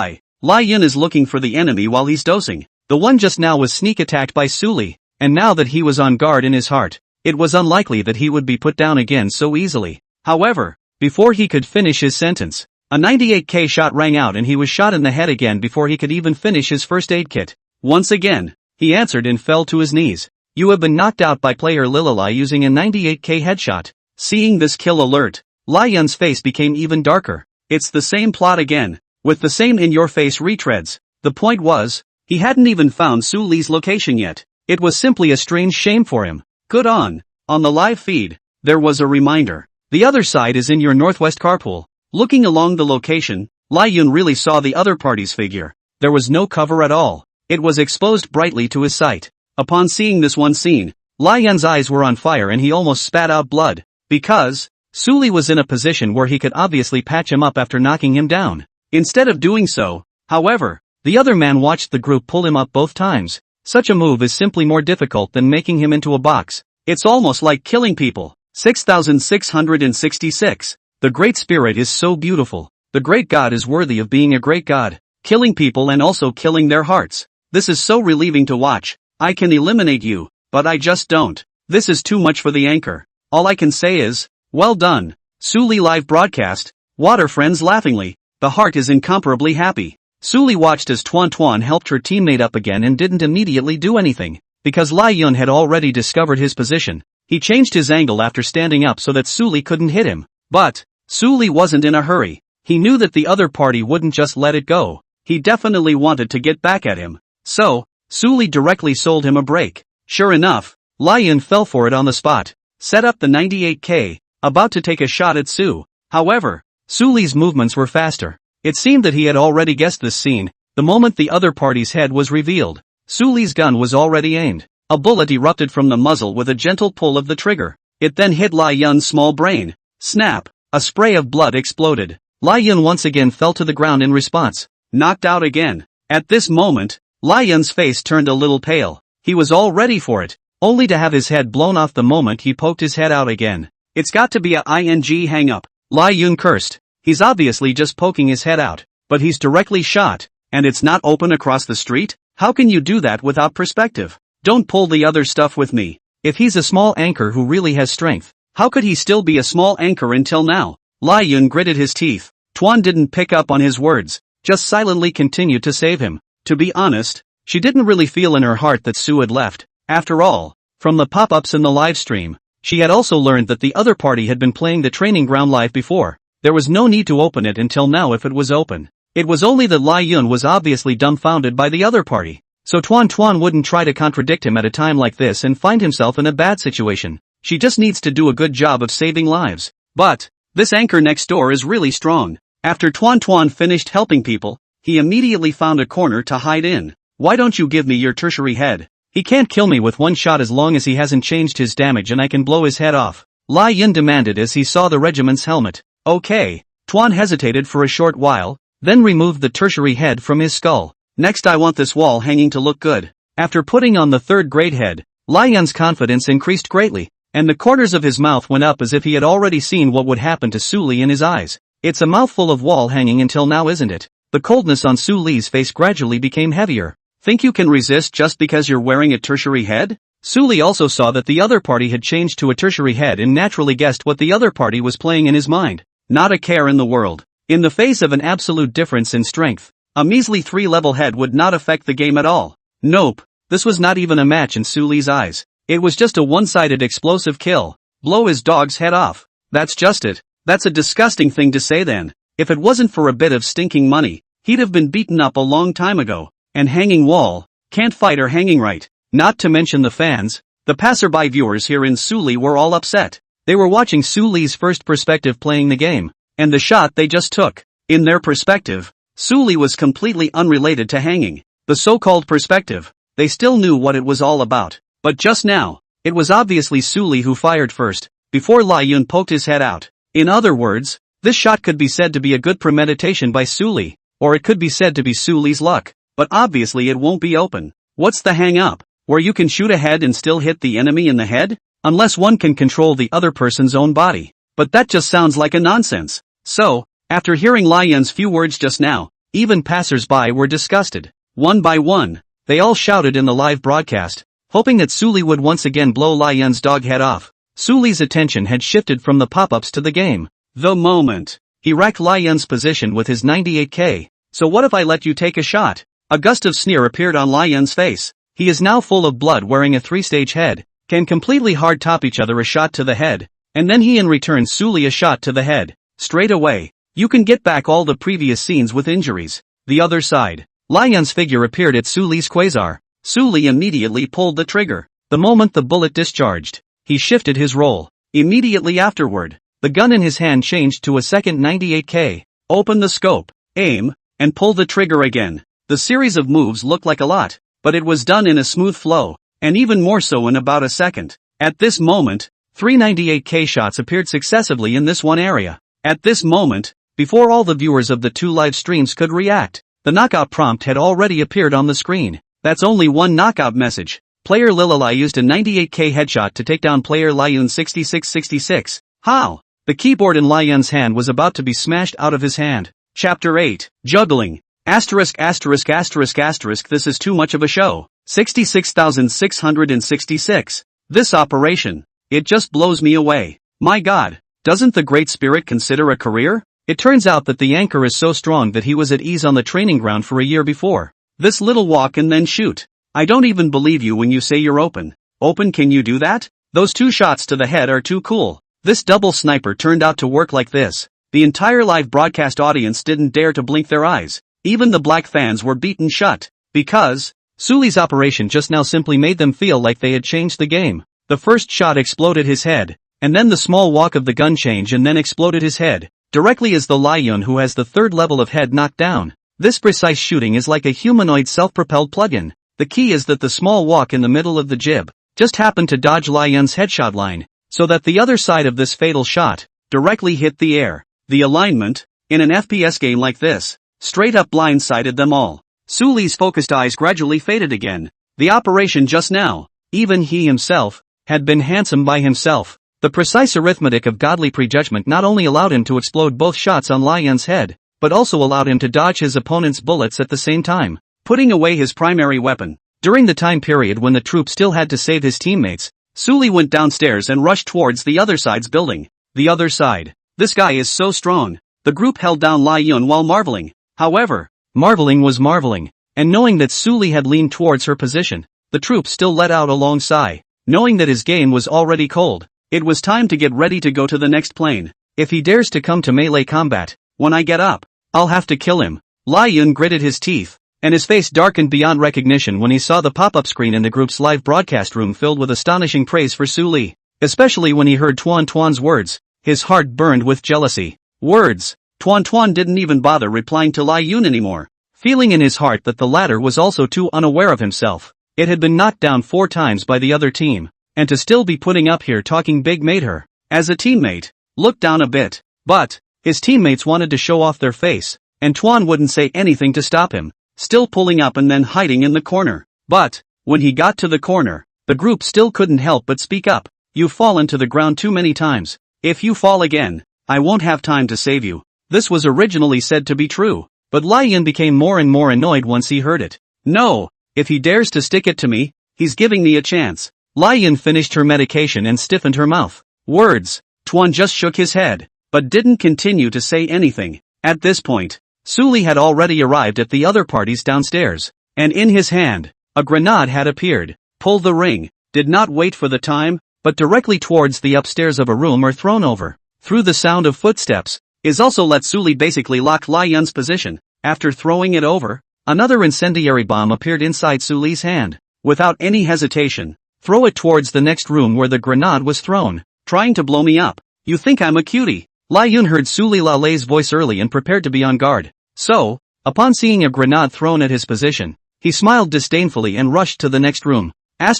Lai Yun is looking for the enemy while he's dosing. The one just now was sneak attacked by Suli, and now that he was on guard in his heart, it was unlikely that he would be put down again so easily. However, before he could finish his sentence, a 98k shot rang out and he was shot in the head again before he could even finish his first aid kit. Once again, he answered and fell to his knees. You have been knocked out by player Lililai using a 98k headshot. Seeing this kill alert, Lai Yun's face became even darker. It's the same plot again, with the same in-your-face retreads. The point was, he hadn't even found Su Li's location yet. It was simply a strange shame for him. Good on. On the live feed, there was a reminder. The other side is in your northwest carpool. Looking along the location, Lai Yun really saw the other party's figure. There was no cover at all. It was exposed brightly to his sight. Upon seeing this one scene, Lai Yun's eyes were on fire and he almost spat out blood. Because Su Li was in a position where he could obviously patch him up after knocking him down. Instead of doing so, however, the other man watched the group pull him up both times. Such a move is simply more difficult than making him into a box. It's almost like killing people. 6666. The Great Spirit is so beautiful. The Great God is worthy of being a great God. Killing people and also killing their hearts. This is so relieving to watch. I can eliminate you, but I just don't. This is too much for the anchor. All I can say is, well done. Su Li live broadcast. Water friends laughingly. The heart is incomparably happy. Su Li watched as Tuan helped her teammate up again and didn't immediately do anything. Because Lai Yun had already discovered his position, he changed his angle after standing up so that Su Li couldn't hit him. But Su Li wasn't in a hurry. He knew that the other party wouldn't just let it go. He definitely wanted to get back at him. So, Su Li directly sold him a break. Sure enough, Lai Yun fell for it on the spot. Set up the 98k, about to take a shot at Su. However, Su Li's movements were faster. It seemed that he had already guessed this scene. The moment the other party's head was revealed, Su Li's gun was already aimed. A bullet erupted from the muzzle with a gentle pull of the trigger. It then hit Lai Yun's small brain. Snap! A spray of blood exploded. Lai Yun once again fell to the ground in response. Knocked out again. At this moment, Lai Yun's face turned a little pale. He was all ready for it, only to have his head blown off the moment he poked his head out again. It's got to be a ING hang-up. Lai Yun cursed. He's obviously just poking his head out, but he's directly shot, and it's not open across the street? How can you do that without perspective? Don't pull the other stuff with me. If he's a small anchor who really has strength, how could he still be a small anchor until now? Lai Yun gritted his teeth. Tuan didn't pick up on his words, just silently continued to save him. To be honest, she didn't really feel in her heart that Su had left. After all, from the pop-ups in the live stream, she had also learned that the other party had been playing the training ground live before. There was no need to open it until now if it was open. It was only that Lai Yun was obviously dumbfounded by the other party. So Tuan wouldn't try to contradict him at a time like this and find himself in a bad situation. She just needs to do a good job of saving lives. But this anchor next door is really strong. After Tuan finished helping people, he immediately found a corner to hide in. Why don't you give me your tertiary head? He can't kill me with one shot as long as he hasn't changed his damage and I can blow his head off, Lai Yun demanded as he saw the regiment's helmet. Okay. Tuan hesitated for a short while, then removed the tertiary head from his skull. Next I want this wall hanging to look good. After putting on the third grade head, Lai Yun's confidence increased greatly, and the corners of his mouth went up as if he had already seen what would happen to Su Li in his eyes. It's a mouthful of wall hanging until now, isn't it? The coldness on Su Li's face gradually became heavier. Think you can resist just because you're wearing a tertiary head? Su Li also saw that the other party had changed to a tertiary head and naturally guessed what the other party was playing in his mind. Not a care in the world. In the face of an absolute difference in strength, a measly 3-level head would not affect the game at all. Nope. This was not even a match in Su Li's eyes. It was just a one-sided explosive kill. Blow his dog's head off. That's just it. That's a disgusting thing to say then. If it wasn't for a bit of stinking money, he'd have been beaten up a long time ago. And hanging wall. Can't fight or hanging right. Not to mention the fans. The passerby viewers here in Su Li were all upset. They were watching Su Li's first perspective playing the game. And the shot they just took. In their perspective, Su Li was completely unrelated to hanging. The so-called perspective. They still knew what it was all about. But just now, it was obviously Su Li who fired first, before Lai Yun poked his head out. In other words, this shot could be said to be a good premeditation by Su Li, or it could be said to be Su Li's luck. But obviously it won't be open. What's the hang-up? Where you can shoot ahead and still hit the enemy in the head? Unless one can control the other person's own body. But that just sounds like a nonsense. So, after hearing Lai Yun's few words just now, even passers-by were disgusted. One by one, they all shouted in the live broadcast, hoping that Su Li would once again blow Lai Yun's dog head off. Su Li's attention had shifted from the pop-ups to the game. The moment. He racked Lai Yun's position with his 98k. So what if I let you take a shot? A gust of sneer appeared on Lai Yun's face. He is now full of blood wearing a 3-stage head, can completely hard top each other a shot to the head, and then he in return Su Li a shot to the head. Straight away. You can get back all the previous scenes with injuries. The other side. Lai Yun's figure appeared at Su Li's quasar. Su Li immediately pulled the trigger. The moment the bullet discharged, he shifted his role. Immediately afterward, the gun in his hand changed to a second 98k. Open the scope, aim, and pull the trigger again. The series of moves looked like a lot, but it was done in a smooth flow, and even more so in about a second. At this moment, 3 98k shots appeared successively in this one area. At this moment, before all the viewers of the two live streams could react, the knockout prompt had already appeared on the screen. That's only one knockout message. Player Lilalai used a 98k headshot to take down player Lai Yun 6666. How? The keyboard in Lai Yun's hand was about to be smashed out of his hand. Chapter 8. Juggling. Asterisk. This is too much of a show. 66,666. This operation. It just blows me away. My God. Doesn't the Great Spirit consider a career? It turns out that the anchor is so strong that he was at ease on the training ground for a year before. This little walk and then shoot. I don't even believe you when you say you're open. Open, can you do that? Those 2 shots to the head are too cool. This double sniper turned out to work like this. The entire live broadcast audience didn't dare to blink their eyes. Even the black fans were beaten shut. Because Su Li's operation just now simply made them feel like they had changed the game. The first shot exploded his head, and then the small walk of the gun change and then exploded his head, directly as the Lai Yun who has the 3rd level of head knocked down. This precise shooting is like a humanoid self-propelled plug-in. The key is that the small walk in the middle of the jib just happened to dodge Lai Yun's headshot line, so that the other side of this fatal shot directly hit the air. The alignment, in an FPS game like this, straight up blindsided them all. Su Li's focused eyes gradually faded again. The operation just now, even he himself, had been handsome by himself. The precise arithmetic of godly prejudgment not only allowed him to explode both shots on Lai Yun's head, but also allowed him to dodge his opponent's bullets at the same time, putting away his primary weapon. During the time period when the troop still had to save his teammates, Su Li went downstairs and rushed towards the other side's building. The other side. This guy is so strong. The group held down Lai Yun while marveling. However, marveling was marveling, and knowing that Su Li had leaned towards her position, the troop still let out a long sigh, knowing that his game was already cold. It was time to get ready to go to the next plane. If he dares to come to melee combat, when I get up, I'll have to kill him. Lai Yun gritted his teeth, and his face darkened beyond recognition when he saw the pop-up screen in the group's live broadcast room filled with astonishing praise for Su Li. Especially when he heard Tuan's words, his heart burned with jealousy. Words. Tuan didn't even bother replying to Lai Yun anymore. feeling in his heart that the latter was also too unaware of himself. It had been knocked down 4 times by the other team, and to still be putting up here talking big made her, as a teammate, look down a bit. But his teammates wanted to show off their face, and Tuan wouldn't say anything to stop him, still pulling up and then hiding in the corner. But when he got to the corner, the group still couldn't help but speak up. You've fallen to the ground too many times. If you fall again, I won't have time to save you. This was originally said to be true, but Lai Yun became more and more annoyed once he heard it. No, if he dares to stick it to me, he's giving me a chance. Lai Yun finished her medication and stiffened her mouth. Words. Tuan just shook his head, but didn't continue to say anything. At this point, Suli had already arrived at the other parties downstairs, and in his hand, a grenade had appeared. Pulled the ring, did not wait for the time, but directly towards the upstairs of a room or thrown over. Through the sound of footsteps, is also let Suli basically lock Lai Yun's position. After throwing it over, another incendiary bomb appeared inside Suli's hand. Without any hesitation, throw it towards the next room where the grenade was thrown. Trying to blow me up. You think I'm a cutie? Lai Yun heard Suli Lalei's voice early and prepared to be on guard. So, upon seeing a grenade thrown at his position, he smiled disdainfully and rushed to the next room. Why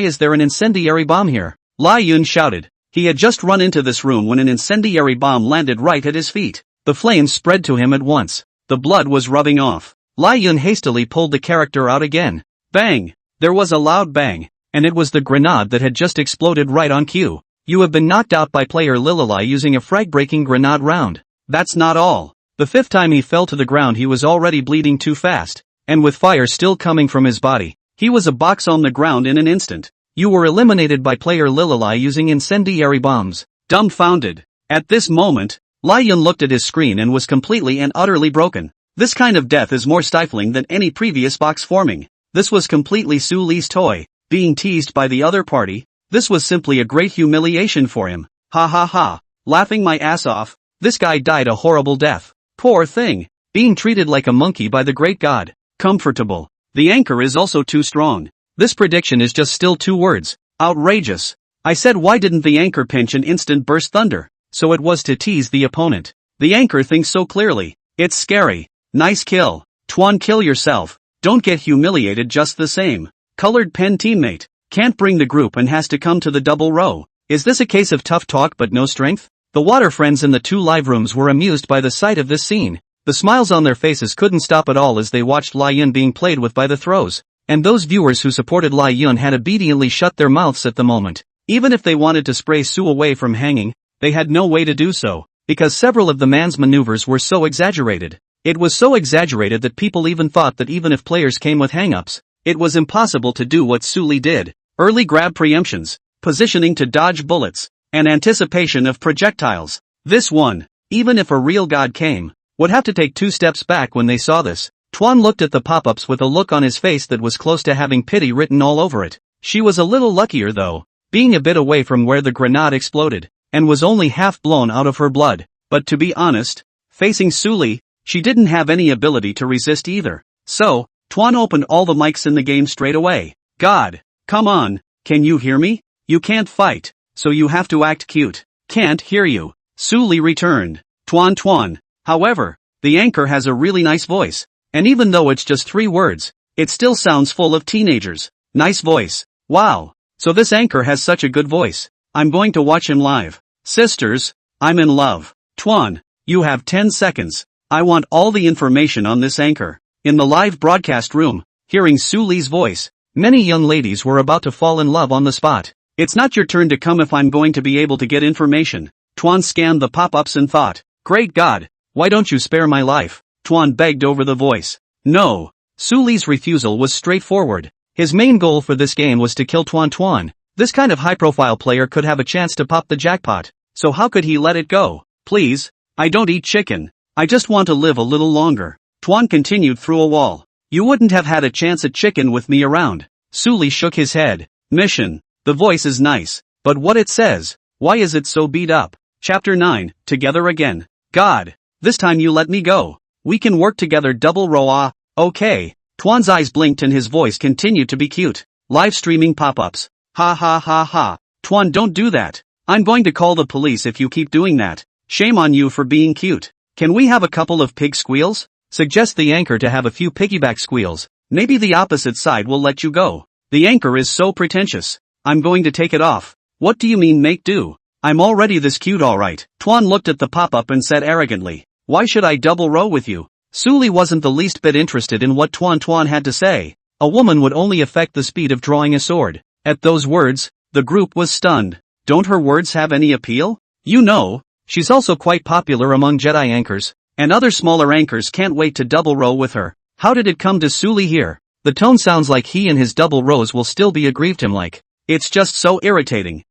is there an incendiary bomb here? Lai Yun shouted. He had just run into this room when an incendiary bomb landed right at his feet. The flames spread to him at once. The blood was rubbing off. Lai Yun hastily pulled the character out again. Bang! There was a loud bang, and it was the grenade that had just exploded right on cue. You have been knocked out by player Lililai using a frag-breaking grenade round. That's not all. The 5th time he fell to the ground he was already bleeding too fast, and with fire still coming from his body, he was a box on the ground in an instant. You were eliminated by player Lililai using incendiary bombs. Dumbfounded. At this moment, Lai Yun looked at his screen and was completely and utterly broken. This kind of death is more stifling than any previous box forming. This was completely Su Li's toy, being teased by the other party. This was simply a great humiliation for him. Ha ha ha, laughing my ass off. This guy died a horrible death. Poor thing, being treated like a monkey by the great god. Comfortable. The anchor is also too strong. This prediction is just still 2 words. Outrageous. I said why didn't the anchor pinch an instant burst thunder? So it was to tease the opponent. The anchor thinks so clearly. It's scary. Nice kill. Tuan, kill yourself. Don't get humiliated just the same. Colored pen teammate. Can't bring the group and has to come to the double row. Is this a case of tough talk but no strength? The water friends in the 2 live rooms were amused by the sight of this scene. The smiles on their faces couldn't stop at all as they watched Lai Yun being played with by the throws. And those viewers who supported Lai Yun had obediently shut their mouths at the moment. Even if they wanted to spray Su away from hanging, they had no way to do so, because several of the man's maneuvers were so exaggerated. It was so exaggerated that people even thought that even if players came with hang-ups, it was impossible to do what Su Li did. Early grab preemptions, positioning to dodge bullets, and anticipation of projectiles. This one, even if a real god came, would have to take 2 steps back when they saw this. Tuan looked at the pop-ups with a look on his face that was close to having pity written all over it. She was a little luckier though, being a bit away from where the grenade exploded, and was only half blown out of her blood. But to be honest, facing Su Li, she didn't have any ability to resist either. So, Tuan opened all the mics in the game straight away. God, come on, can you hear me? You can't fight, so you have to act cute. Can't hear you. Su Li returned. Tuan. However, the anchor has a really nice voice. And even though it's just 3 words, it still sounds full of teenagers. Nice voice. Wow. So this anchor has such a good voice. I'm going to watch him live. Sisters, I'm in love. Tuan, you have 10 seconds. I want all the information on this anchor. In the live broadcast room, hearing Su Li's voice, many young ladies were about to fall in love on the spot. It's not your turn to come if I'm going to be able to get information. Tuan scanned the pop-ups and thought, great God, why don't you spare my life? Tuan begged over the voice. No. Su Li's refusal was straightforward. His main goal for this game was to kill Tuan. This kind of high-profile player could have a chance to pop the jackpot, so how could he let it go? Please, I don't eat chicken. I just want to live a little longer. Tuan continued through a wall. You wouldn't have had a chance at chicken with me around. Su Li shook his head. Mission. The voice is nice, but what it says, why is it so beat up? Chapter 9, Together Again. God, this time you let me go. We can work together double row. Okay. Tuan's eyes blinked and his voice continued to be cute. Live streaming pop-ups. Ha ha ha ha. Tuan, don't do that. I'm going to call the police if you keep doing that. Shame on you for being cute. Can we have a couple of pig squeals? Suggest the anchor to have a few piggyback squeals. Maybe the opposite side will let you go. The anchor is so pretentious. I'm going to take it off. What do you mean make do? I'm already this cute alright. Tuan looked at the pop-up and said arrogantly, why should I double row with you? Suli wasn't the least bit interested in what Tuan had to say. A woman would only affect the speed of drawing a sword. At those words, the group was stunned. Don't her words have any appeal? You know, she's also quite popular among Jedi anchors, and other smaller anchors can't wait to double row with her. How did it come to Suli here? The tone sounds like he and his double rows will still be aggrieved him like. It's just so irritating.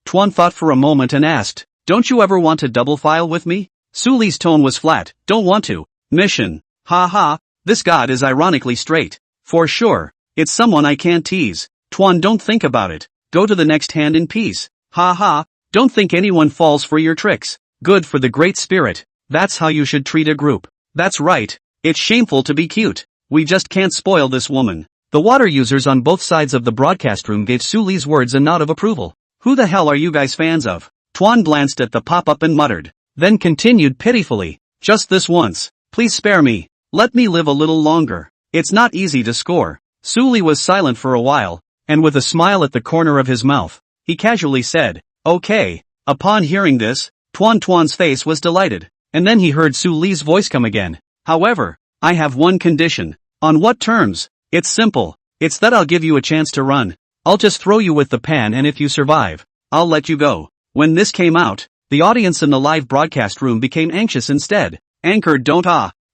Tuan thought for a moment and asked, don't you ever want to double file with me? Suli's tone was flat, don't want to. Mission. Ha, this god is ironically straight. For sure, it's someone I can't tease. Tuan, don't think about it. Go to the next hand in peace. Ha, don't think anyone falls for your tricks. Good for the great spirit. That's how you should treat a group. That's right. It's shameful to be cute. We just can't spoil this woman. The water users on both sides of the broadcast room gave Suli's words a nod of approval. Who the hell are you guys fans of? Tuan glanced at the pop-up and muttered. Then continued pitifully. Just this once. Please spare me. Let me live a little longer. It's not easy to score. Suli was silent for a while, and with a smile at the corner of his mouth, he casually said, okay. Upon hearing this, Tuan's face was delighted, and then he heard Suli's voice come again. However, I have one condition. On what terms? It's simple. It's that I'll give you a chance to run. I'll just throw you with the pan and if you survive, I'll let you go. When this came out, the audience in the live broadcast room became anxious instead. Anchor don't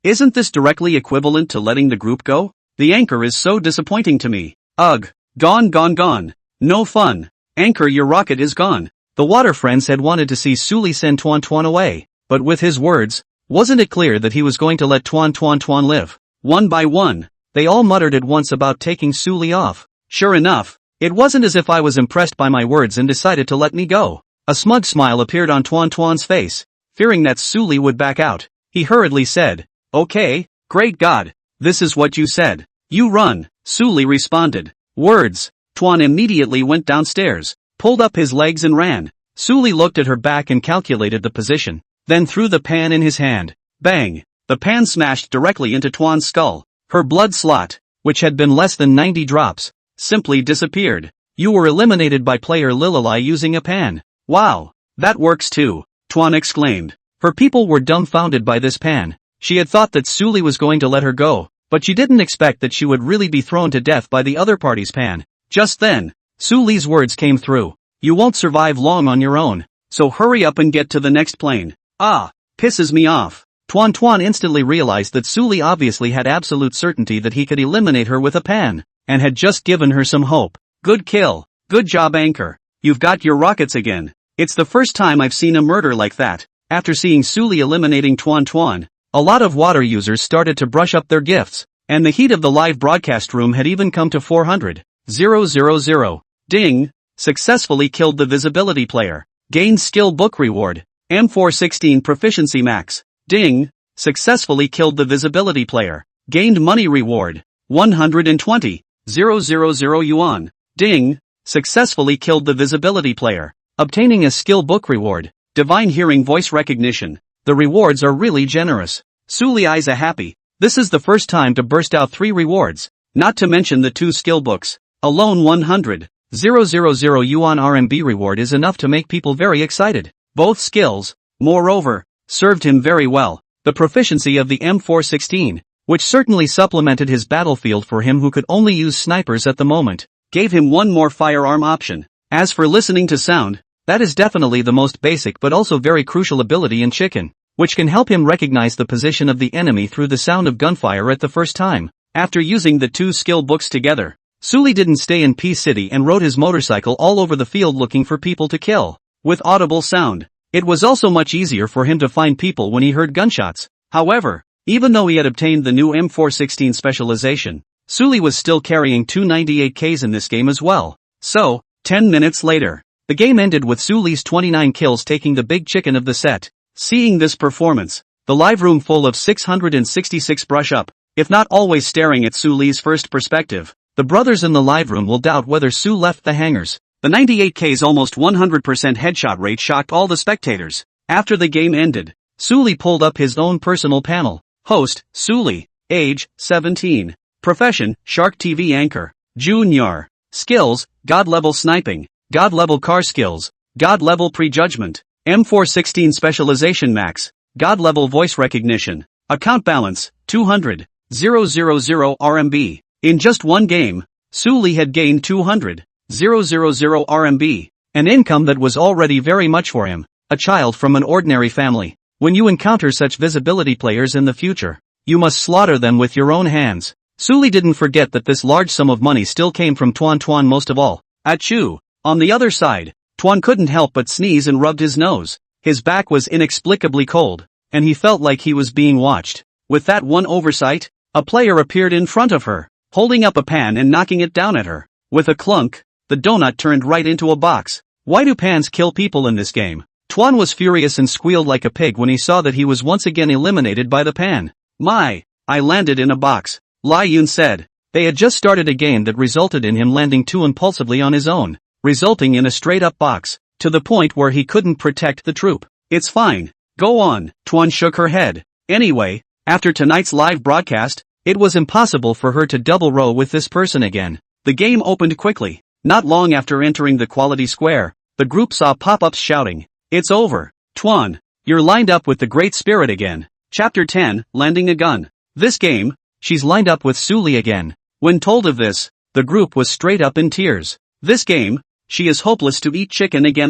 Isn't this directly equivalent to letting the group go? The anchor is so disappointing to me. Ugh. Gone. No fun. Anchor, your rocket is gone. The water friends had wanted to see Suli send Tuan away, but with his words, wasn't it clear that he was going to let Tuan live? One by one, they all muttered at once about taking Suli off. Sure enough, it wasn't as if I was impressed by my words and decided to let me go. A smug smile appeared on Tuan's face. Fearing that Suli would back out, he hurriedly said, okay, great God, this is what you said. You run, Suli responded. Words. Tuan immediately went downstairs, pulled up his legs and ran. Suli looked at her back and calculated the position, then threw the pan in his hand. Bang! The pan smashed directly into Tuan's skull. Her blood slot, which had been less than 90 drops, simply disappeared. You were eliminated by player Lililai using a pan. Wow, that works too, Tuan exclaimed. Her people were dumbfounded by this pan. She had thought that Suli was going to let her go, but she didn't expect that she would really be thrown to death by the other party's pan. Just then, Suli's words came through. You won't survive long on your own, so hurry up and get to the next plane. Pisses me off. Tuan instantly realized that Suli obviously had absolute certainty that he could eliminate her with a pan, and had just given her some hope. Good kill. Good job, anchor. You've got your rockets again. It's the first time I've seen a murder like that. After seeing Suli eliminating Tuan, a lot of water users started to brush up their gifts, and the heat of the live broadcast room had even come to 400,000. Ding! Successfully killed the visibility player. Gained skill book reward. M416 proficiency max. Ding! Successfully killed the visibility player. Gained money reward. 120,000 yuan. Ding! Successfully killed the visibility player. Obtaining a skill book reward. Divine hearing voice recognition. The rewards are really generous. Suli eyes are happy. This is the first time to burst out 3 rewards, not to mention the 2 skill books. Alone 100,000 yuan RMB reward is enough to make people very excited. Both skills, moreover, served him very well. The proficiency of the M416, which certainly supplemented his battlefield for him who could only use snipers at the moment, gave him one more firearm option. As for listening to sound, that is definitely the most basic but also very crucial ability in Chicken, which can help him recognize the position of the enemy through the sound of gunfire at the first time. After using the 2 skill books together, Suli didn't stay in P City and rode his motorcycle all over the field looking for people to kill. With audible sound, it was also much easier for him to find people when he heard gunshots. However, even though he had obtained the new M416 specialization, Suli was still carrying 298Ks in this game as well. So, 10 minutes later, the game ended with Suli's 29 kills taking the big chicken of the set. Seeing this performance, the live room full of 666 brush up, if not always staring at Suli's first perspective. The brothers in the live room will doubt whether Su left the hangars. The 98K's almost 100% headshot rate shocked all the spectators. After the game ended, Suli pulled up his own personal panel, Host, Suli. Age, 17. Profession, Shark TV anchor. Junior. Skills, God level sniping, God level car skills, God level prejudgment, M416 specialization max, God level voice recognition. Account balance, 200,000 RMB. In just one game, Suli had gained 200,000 RMB. An income that was already very much for him, a child from an ordinary family. When you encounter such visibility players in the future, you must slaughter them with your own hands. Suli didn't forget that this large sum of money still came from Tuan most of all. Achoo! On the other side, Tuan couldn't help but sneeze and rubbed his nose. His back was inexplicably cold, and he felt like he was being watched. With that one oversight, a player appeared in front of her, holding up a pan and knocking it down at her. With a clunk, the donut turned right into a box. Why do pans kill people in this game? Tuan was furious and squealed like a pig when he saw that he was once again eliminated by the pan. My, I landed in a box, Lai Yun said. They had just started a game that resulted in him landing too impulsively on his own, resulting in a straight-up box, to the point where he couldn't protect the troop. It's fine. Go on. Tuan shook her head. Anyway, after tonight's live broadcast, it was impossible for her to double row with this person again. The game opened quickly. Not long after entering the quality square, the group saw pop-ups shouting, "It's over. Tuan, you're lined up with the Great Spirit again." Chapter 10, Landing a Gun. This game, she's lined up with Suli again. When told of this, the group was straight up in tears. This game, she is hopeless to eat chicken again.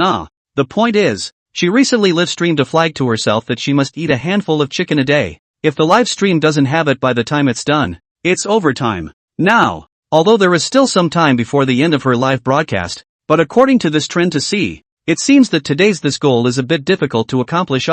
The point is, she recently live-streamed a flag to herself that she must eat a handful of chicken a day. If the live stream doesn't have it by the time it's done, it's overtime. Now, although there is still some time before the end of her live broadcast, but according to this trend to see, it seems that today's this goal is a bit difficult to accomplish.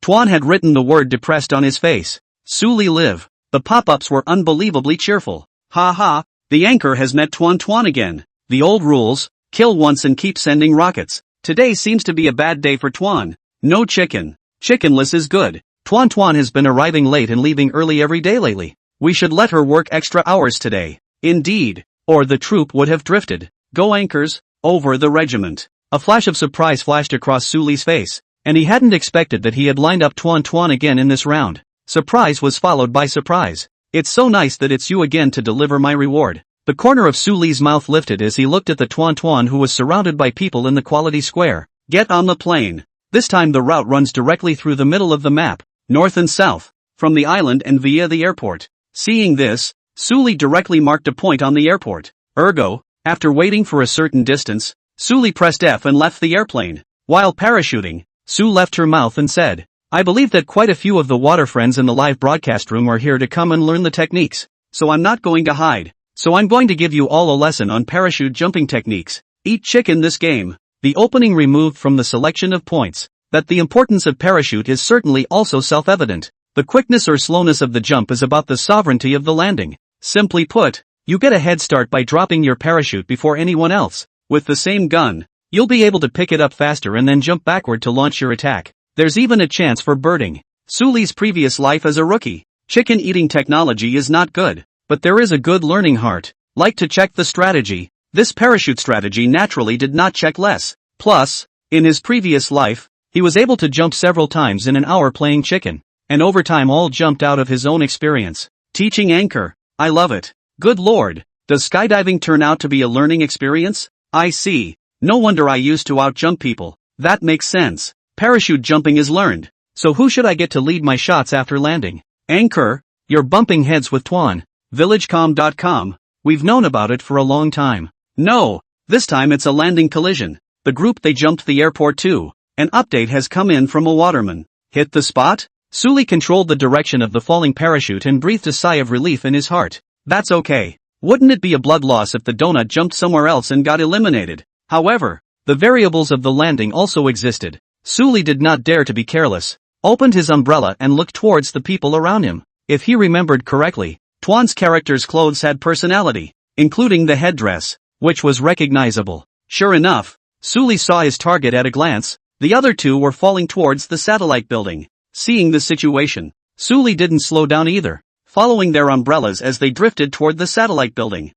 Tuan had written the word depressed on his face. Suli live. The pop-ups were unbelievably cheerful. Ha ha, the anchor has met Tuan again. The old rules, kill once and keep sending rockets. Today seems to be a bad day for Tuan. No chicken. Chickenless is good. Tuan has been arriving late and leaving early every day lately. We should let her work extra hours today. Indeed. Or the troop would have drifted. Go anchors, over the regiment. A flash of surprise flashed across Suli's face, and he hadn't expected that he had lined up Tuan again in this round. Surprise was followed by surprise. It's so nice that it's you again to deliver my reward. The corner of Suli's mouth lifted as he looked at the Tuan who was surrounded by people in the quality square. Get on the plane. This time the route runs directly through the middle of the map, north and south, from the island and via the airport. Seeing this, Suli directly marked a point on the airport. Ergo, after waiting for a certain distance, Suli pressed F and left the airplane. While parachuting, Sue left her mouth and said, I believe that quite a few of the water friends in the live broadcast room are here to come and learn the techniques, so I'm not going to hide. So I'm going to give you all a lesson on parachute jumping techniques. Eat chicken this game. The opening removed from the selection of points. That the importance of parachute is certainly also self-evident. The quickness or slowness of the jump is about the sovereignty of the landing. Simply put, you get a head start by dropping your parachute before anyone else. With the same gun, you'll be able to pick it up faster and then jump backward to launch your attack. There's even a chance for birding. Suli's previous life as a rookie. Chicken eating technology is not good, but there is a good learning heart. Like to check the strategy. This parachute strategy naturally did not check less. Plus, in his previous life, he was able to jump several times in an hour playing chicken. And over time all jumped out of his own experience. Teaching anchor. I love it. Good lord. Does skydiving turn out to be a learning experience? I see. No wonder I used to outjump people. That makes sense. Parachute jumping is learned. So who should I get to lead my shots after landing? Anchor, you're bumping heads with Tuan. VillageCom.com. We've known about it for a long time. No, this time it's a landing collision. The group they jumped the airport to. An update has come in from a waterman. Hit the spot? Suli controlled the direction of the falling parachute and breathed a sigh of relief in his heart. That's okay. Wouldn't it be a blood loss if the donut jumped somewhere else and got eliminated? However, the variables of the landing also existed. Suli did not dare to be careless, opened his umbrella and looked towards the people around him. If he remembered correctly, Tuan's character's clothes had personality, including the headdress, which was recognizable. Sure enough, Suli saw his target at a glance. The other two were falling towards the satellite building. Seeing the situation, Suli didn't slow down either, following their umbrellas as they drifted toward the satellite building.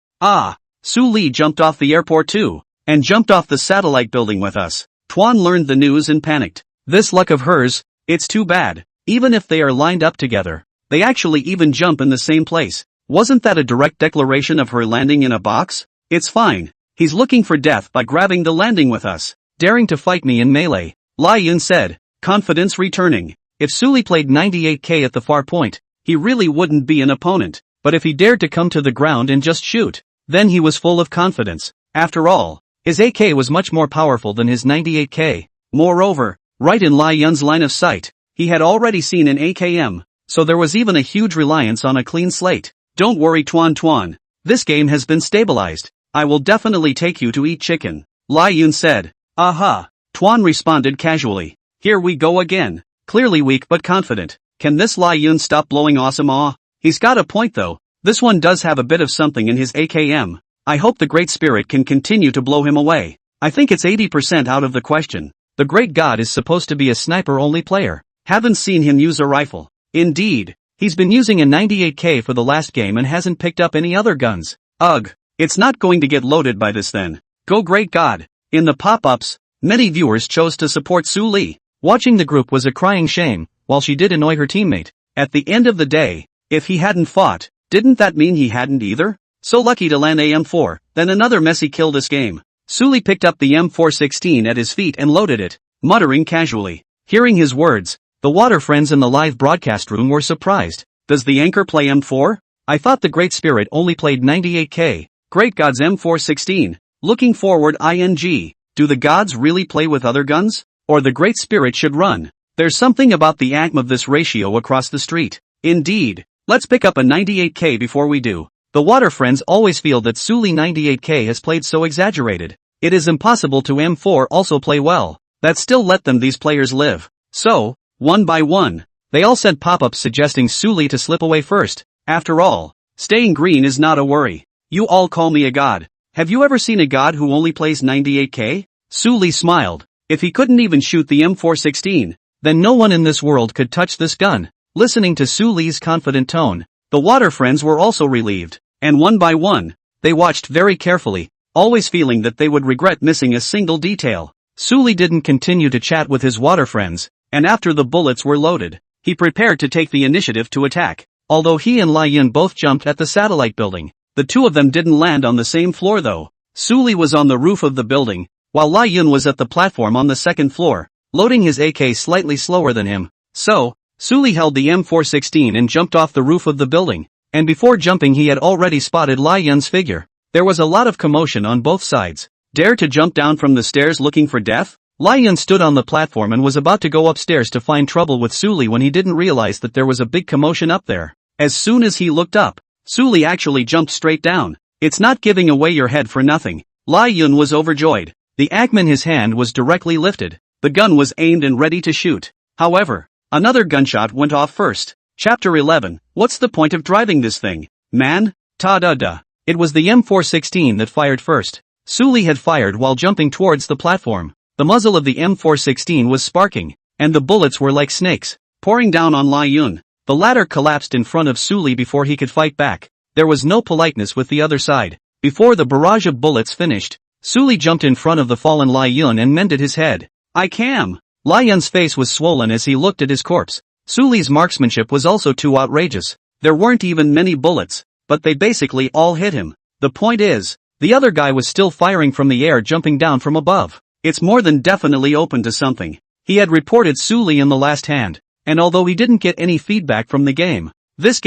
Suli jumped off the airport too, and jumped off the satellite building with us. Tuan learned the news and panicked. This luck of hers, it's too bad. Even if they are lined up together, They actually even jump in the same place. Wasn't that a direct declaration of her landing in a box? It's fine. He's looking for death by grabbing the landing with us. Daring to fight me in melee. Lai Yun said, confidence returning. If Suli played 98k at the far point, he really wouldn't be an opponent. But if he dared to come to the ground and just shoot, then he was full of confidence. After all, his AK was much more powerful than his 98k. Moreover, right in Lai Yun's line of sight, he had already seen an AKM, so there was even a huge reliance on a clean slate. Don't worry Tuan. This game has been stabilized. I will definitely take you to eat chicken. Lai Yun said. Aha. Tuan responded casually. Here we go again. Clearly weak but confident. Can this Lai Yun stop blowing awesome awe? He's got a point though. This one does have a bit of something in his AKM. I hope the Great Spirit can continue to blow him away. I think it's 80% out of the question. The Great God is supposed to be a sniper-only player. Haven't seen him use a rifle. Indeed, he's been using a 98k for the last game and hasn't picked up any other guns. Ugh, it's not going to get loaded by this then. Go Great God. In the pop-ups, many viewers chose to support Su Li. Watching the group was a crying shame, while she did annoy her teammate. At the end of the day, if he hadn't fought, didn't that mean he hadn't either? So lucky to land a M4, then another messy kill this game. Suli picked up the M416 at his feet and loaded it, muttering casually. Hearing his words, the water friends in the live broadcast room were surprised. Does the anchor play M4? I thought the Great Spirit only played 98k. Great God's M416. Looking forward ing. Do the gods really play with other guns? Or the Great Spirit should run? There's something about the ACM of this ratio across the street. Indeed. Let's pick up a 98k before we do. The water friends always feel that Suli 98k has played so exaggerated. It is impossible to M4 also play well. That still let them these players live. So, one by one, they all sent pop-ups suggesting Suli to slip away first. After all, staying green is not a worry. You all call me a god. Have you ever seen a god who only plays 98k? Suli smiled. If he couldn't even shoot the M416, then no one in this world could touch this gun. Listening to Suli's confident tone, the water friends were also relieved. And one by one, they watched very carefully, always feeling that they would regret missing a single detail. Suli didn't continue to chat with his water friends, and after the bullets were loaded, he prepared to take the initiative to attack. Although he and Lai Yun both jumped at the satellite building, the two of them didn't land on the same floor though. Suli was on the roof of the building, while Lai Yun was at the platform on the second floor, loading his AK slightly slower than him. So, Suli held the M416 and jumped off the roof of the building, and before jumping he had already spotted Lai Yun's figure. There was a lot of commotion on both sides. Dare to jump down from the stairs looking for death? Lai Yun stood on the platform and was about to go upstairs to find trouble with Suli when he didn't realize that there was a big commotion up there. As soon as he looked up, Suli actually jumped straight down. It's not giving away your head for nothing. Lai Yun was overjoyed. The ACM in his hand was directly lifted. The gun was aimed and ready to shoot. However, another gunshot went off first. Chapter 11. What's the point of driving this thing, man? Ta-da-da. It was the M416 that fired first. Suli had fired while jumping towards the platform. The muzzle of the M416 was sparking, and the bullets were like snakes, pouring down on Lai Yun. The latter collapsed in front of Suli before he could fight back. There was no politeness with the other side. Before the barrage of bullets finished, Suli jumped in front of the fallen Lai Yun and mended his head. I can. Lai Yun's face was swollen as he looked at his corpse. Suli's marksmanship was also too outrageous. There weren't even many bullets, but they basically all hit him. The point is, the other guy was still firing from the air, jumping down from above. It's more than definitely open to something. He had reported Suli in the last hand, and although he didn't get any feedback from the game, this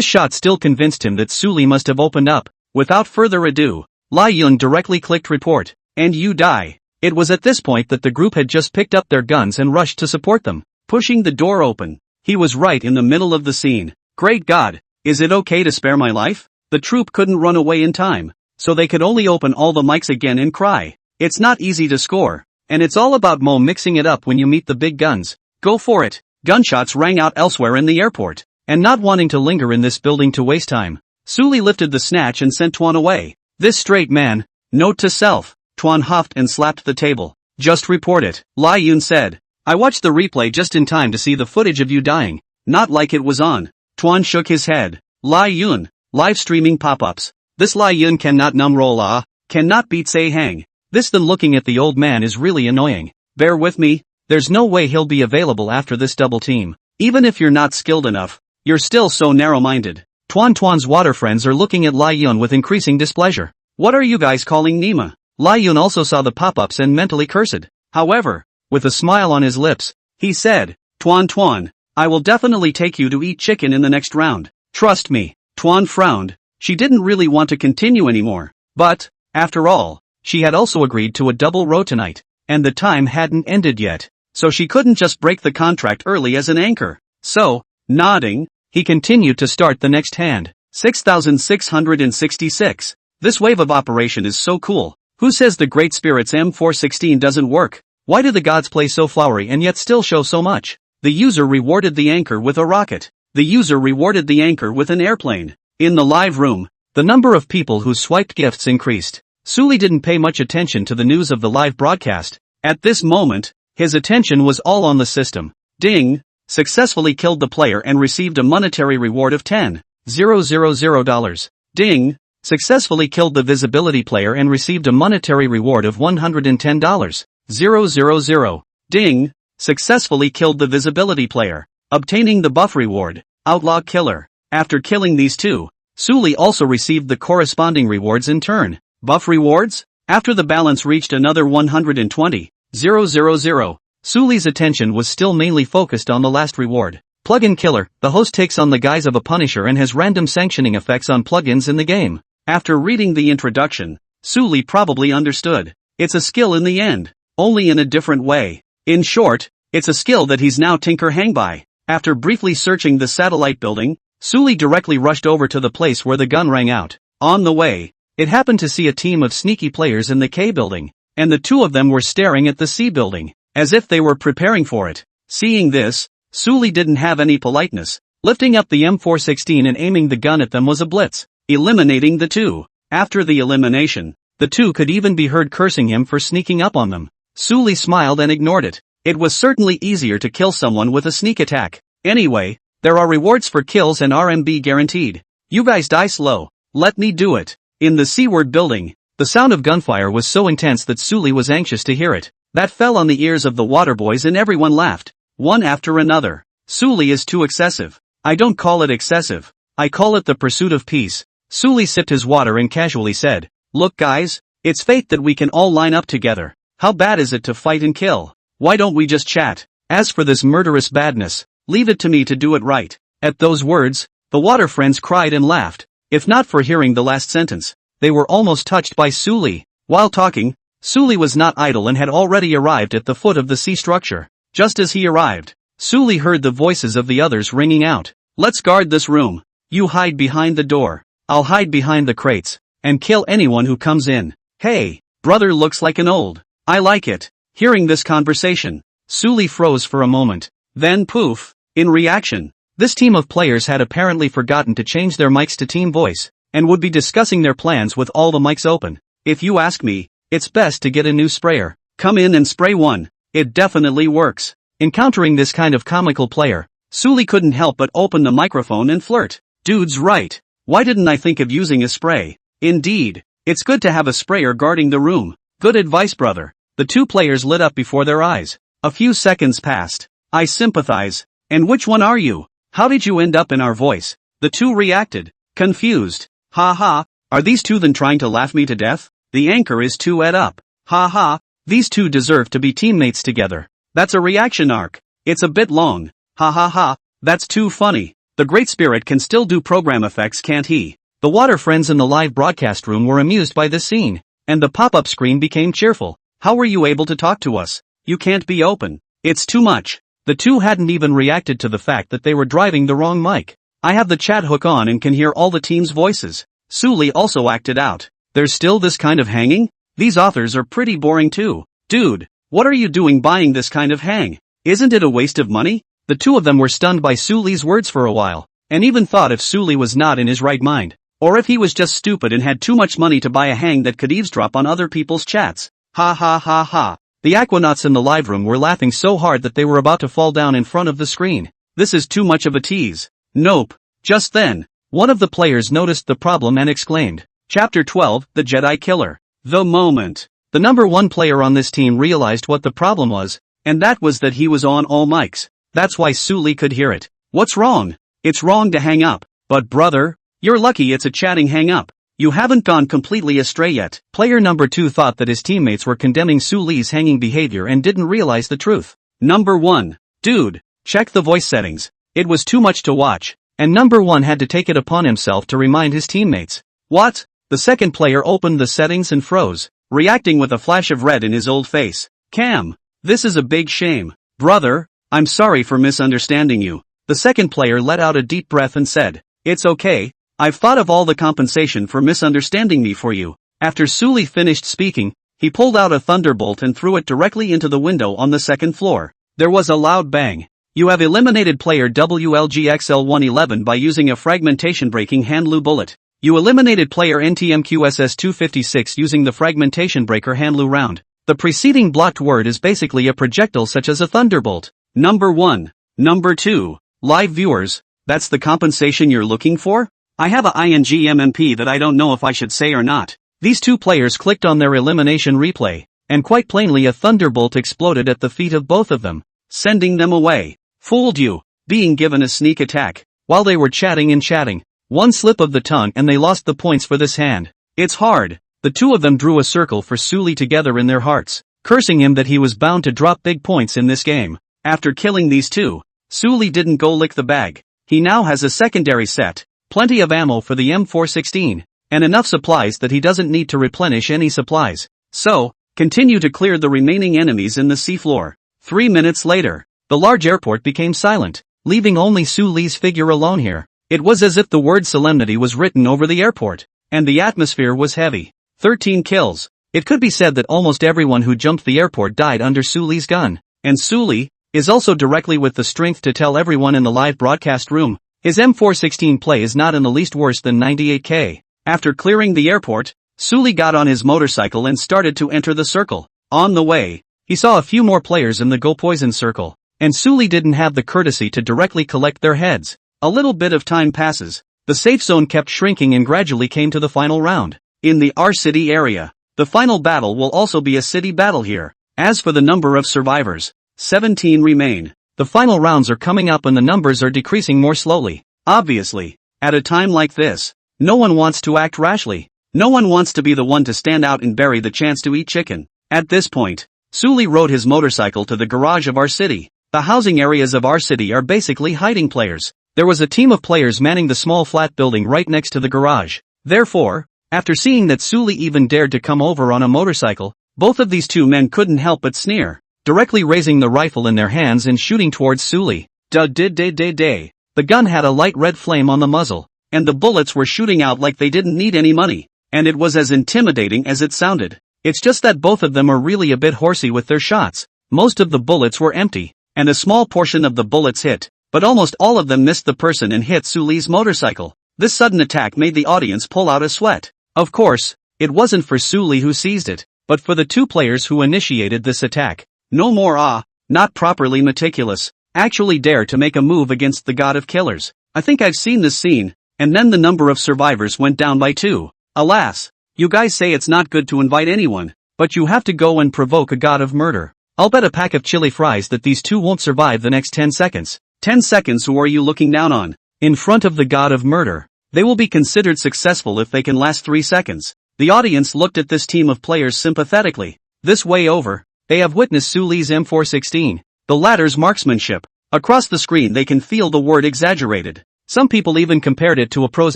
shot still convinced him that Suli must have opened up. Without further ado, Lai Yun directly clicked report, and you die. It was at this point that the group had just picked up their guns and rushed to support them. Pushing the door open, he was right in the middle of the scene. Great God, is it okay to spare my life? The troop couldn't run away in time, so they could only open all the mics again and cry. It's not easy to score, and it's all about mixing it up when you meet the big guns. Go for it. Gunshots rang out elsewhere in the airport, and not wanting to linger in this building to waste time, Suli lifted the snatch and sent Tuan away. This straight man. Note to self. Tuan huffed and slapped the table. Just report it. Lai Yun said. I watched the replay just in time to see the footage of you dying. Not like it was on. Tuan shook his head. Lai Yun. Live streaming pop-ups. This Lai Yun cannot numrola. Cannot beat say hang. This then looking at the old man is really annoying. Bear with me. There's no way he'll be available after this double team. Even if you're not skilled enough, You're still so narrow-minded. Tuan's water friends are looking at Lai Yun with increasing displeasure. What are you guys calling Nima? Lai Yun also saw the pop-ups and mentally cursed. However, with a smile on his lips, he said, Tuan, I will definitely take you to eat chicken in the next round. Trust me. Tuan frowned. She didn't really want to continue anymore. But, after all, she had also agreed to a double row tonight, and the time hadn't ended yet, so she couldn't just break the contract early as an anchor. So, nodding, he continued to start the next hand. 6,666. This wave of operation is so cool. Who says the Great Spirit's M416 doesn't work? Why do the gods play so flowery and yet still show so much? The user rewarded the anchor with a rocket. The user rewarded the anchor with an airplane. In the live room, the number of people who swiped gifts increased. Suli didn't pay much attention to the news of the live broadcast. At this moment, his attention was all on the system. Ding! Successfully killed the player and received a monetary reward of $10,000. Ding! Successfully killed the visibility player and received a monetary reward of $110,000. Ding! Successfully killed the visibility player, obtaining the buff reward, Outlaw Killer. After killing these two, Suli also received the corresponding rewards in turn. Buff rewards? After the balance reached another 120,000, Suli's attention was still mainly focused on the last reward. Plugin Killer. The host takes on the guise of a punisher and has random sanctioning effects on plugins in the game. After reading the introduction, Suli probably understood. It's a skill in the end, only in a different way. In short, it's a skill that he's now Tinker Hang by. After briefly searching the satellite building, Suli directly rushed over to the place where the gun rang out. On the way, it happened to see a team of sneaky players in the K building, and the two of them were staring at the C building, as if they were preparing for it. Seeing this, Suli didn't have any politeness. Lifting up the M416 and aiming the gun at them was a blitz, eliminating the two. After the elimination, the two could even be heard cursing him for sneaking up on them. Suli smiled and ignored it. It was certainly easier to kill someone with a sneak attack. Anyway, there are rewards for kills and RMB guaranteed. You guys die slow. Let me do it. In the C-word building, the sound of gunfire was so intense that Suli was anxious to hear it. That fell on the ears of the water boys and everyone laughed, one after another. Suli is too excessive. I don't call it excessive. I call it the pursuit of peace. Suli sipped his water and casually said, Look guys, it's fate that we can all line up together. How bad is it to fight and kill? Why don't we just chat? As for this murderous badness, leave it to me to do it right. At those words, the water friends cried and laughed. If not for hearing the last sentence, they were almost touched by Suli. While talking, Suli was not idle and had already arrived at the foot of the C structure. Just as he arrived, Suli heard the voices of the others ringing out. Let's guard this room. You hide behind the door. I'll hide behind the crates, and kill anyone who comes in. Hey, brother looks like an old. I like it. Hearing this conversation, Suli froze for a moment. Then poof, in reaction, this team of players had apparently forgotten to change their mics to team voice, and would be discussing their plans with all the mics open. If you ask me, it's best to get a new sprayer. Come in and spray one. It definitely works. Encountering this kind of comical player, Suli couldn't help but open the microphone and flirt. Dude's right. Why didn't I think of using a spray? Indeed, it's good to have a sprayer guarding the room. Good advice, brother. The two players lit up before their eyes. A few seconds passed. I sympathize. And which one are you? How did you end up in our voice? The two reacted, confused. Ha ha, are these two then trying to laugh me to death? The anchor is too ed up. Ha ha, these two deserve to be teammates together. That's a reaction arc. It's a bit long. Ha ha ha, that's too funny. The Great Spirit can still do program effects, can't he? The water friends in the live broadcast room were amused by this scene, and the pop-up screen became cheerful. How were you able to talk to us? You can't be open. It's too much. The two hadn't even reacted to the fact that they were driving the wrong mic. I have the chat hook on and can hear all the team's voices. Suli also acted out. There's still this kind of hanging? These authors are pretty boring too. Dude, what are you doing buying this kind of hang? Isn't it a waste of money? The two of them were stunned by Suli's words for a while, and even thought if Suli was not in his right mind, or if he was just stupid and had too much money to buy a hang that could eavesdrop on other people's chats. Ha ha ha ha. The aquanauts in the live room were laughing so hard that they were about to fall down in front of the screen. This is too much of a tease. Nope. Just then, one of the players noticed the problem and exclaimed, Chapter 12, The Jedi Killer. The moment the number one player on this team realized what the problem was, and that was that he was on all mics. That's why Suli could hear it. What's wrong? It's wrong to hang up. But brother, you're lucky it's a chatting hang up. You haven't gone completely astray yet. Player number 2 thought that his teammates were condemning Su Li's hanging behavior and didn't realize the truth. Number 1. Dude, check the voice settings. It was too much to watch, and number 1 had to take it upon himself to remind his teammates. What? The second player opened the settings and froze, reacting with a flash of red in his old face. Cam, this is a big shame. Brother, I'm sorry for misunderstanding you. The second player let out a deep breath and said, it's okay, I've thought of all the compensation for misunderstanding me for you. After Su Li finished speaking, he pulled out a thunderbolt and threw it directly into the window on the second floor. There was a loud bang. You have eliminated player WLGXL111 by using a fragmentation breaking Hanlu bullet. You eliminated player NTMQSS256 using the fragmentation breaker Hanlu round. The preceding blocked word is basically a projectile such as a thunderbolt. Number 1. Number 2. Live viewers, that's the compensation you're looking for? I have a INGMMP that I don't know if I should say or not. These two players clicked on their elimination replay, and quite plainly a thunderbolt exploded at the feet of both of them, sending them away. Fooled you, being given a sneak attack. While they were chatting and chatting, one slip of the tongue and they lost the points for this hand. It's hard. The two of them drew a circle for Su Li together in their hearts, cursing him that he was bound to drop big points in this game. After killing these two, Su Li didn't go lick the bag. He now has a secondary set, plenty of ammo for the M416, and enough supplies that he doesn't need to replenish any supplies. So, continue to clear the remaining enemies in the seafloor. 3 minutes later, the large airport became silent, leaving only Su Li's figure alone here. It was as if the word solemnity was written over the airport, and the atmosphere was heavy. 13 kills. It could be said that almost everyone who jumped the airport died under Su Li's gun, and Su Li is also directly with the strength to tell everyone in the live broadcast room, his M416 play is not in the least worse than 98k. After clearing the airport, Su Li got on his motorcycle and started to enter the circle. On the way, he saw a few more players in the Go Poison circle, and Su Li didn't have the courtesy to directly collect their heads. A little bit of time passes. The safe zone kept shrinking and gradually came to the final round. In the R City area, the final battle will also be a city battle here. As for the number of survivors, 17 remain. The final rounds are coming up and the numbers are decreasing more slowly. Obviously, at a time like this, no one wants to act rashly. No one wants to be the one to stand out and bury the chance to eat chicken. At this point, Su Li rode his motorcycle to the garage of our city. The housing areas of our city are basically hiding players. There was a team of players manning the small flat building right next to the garage. Therefore, after seeing that Su Li even dared to come over on a motorcycle, both of these two men couldn't help but sneer, directly raising the rifle in their hands and shooting towards Su Li. The gun had a light red flame on the muzzle, and the bullets were shooting out like they didn't need any money, and it was as intimidating as it sounded. It's just that both of them are really a bit horsey with their shots. Most of the bullets were empty, and a small portion of the bullets hit, but almost all of them missed the person and hit Su Li's motorcycle. This sudden attack made the audience pull out a sweat. Of course, it wasn't for Su Li who seized it, but for the two players who initiated this attack. No more not properly meticulous, actually dare to make a move against the god of killers. I think I've seen this scene, and then the number of survivors went down by 2. Alas, you guys say it's not good to invite anyone, but you have to go and provoke a god of murder. I'll bet a pack of chili fries that these two won't survive the next 10 seconds. 10 seconds. Who are you looking down on? In front of the god of murder. They will be considered successful if they can last 3 seconds. The audience looked at this team of players sympathetically. This way over, they have witnessed Su Li's M416, the latter's marksmanship. Across the screen they can feel the word exaggerated. Some people even compared it to a pro's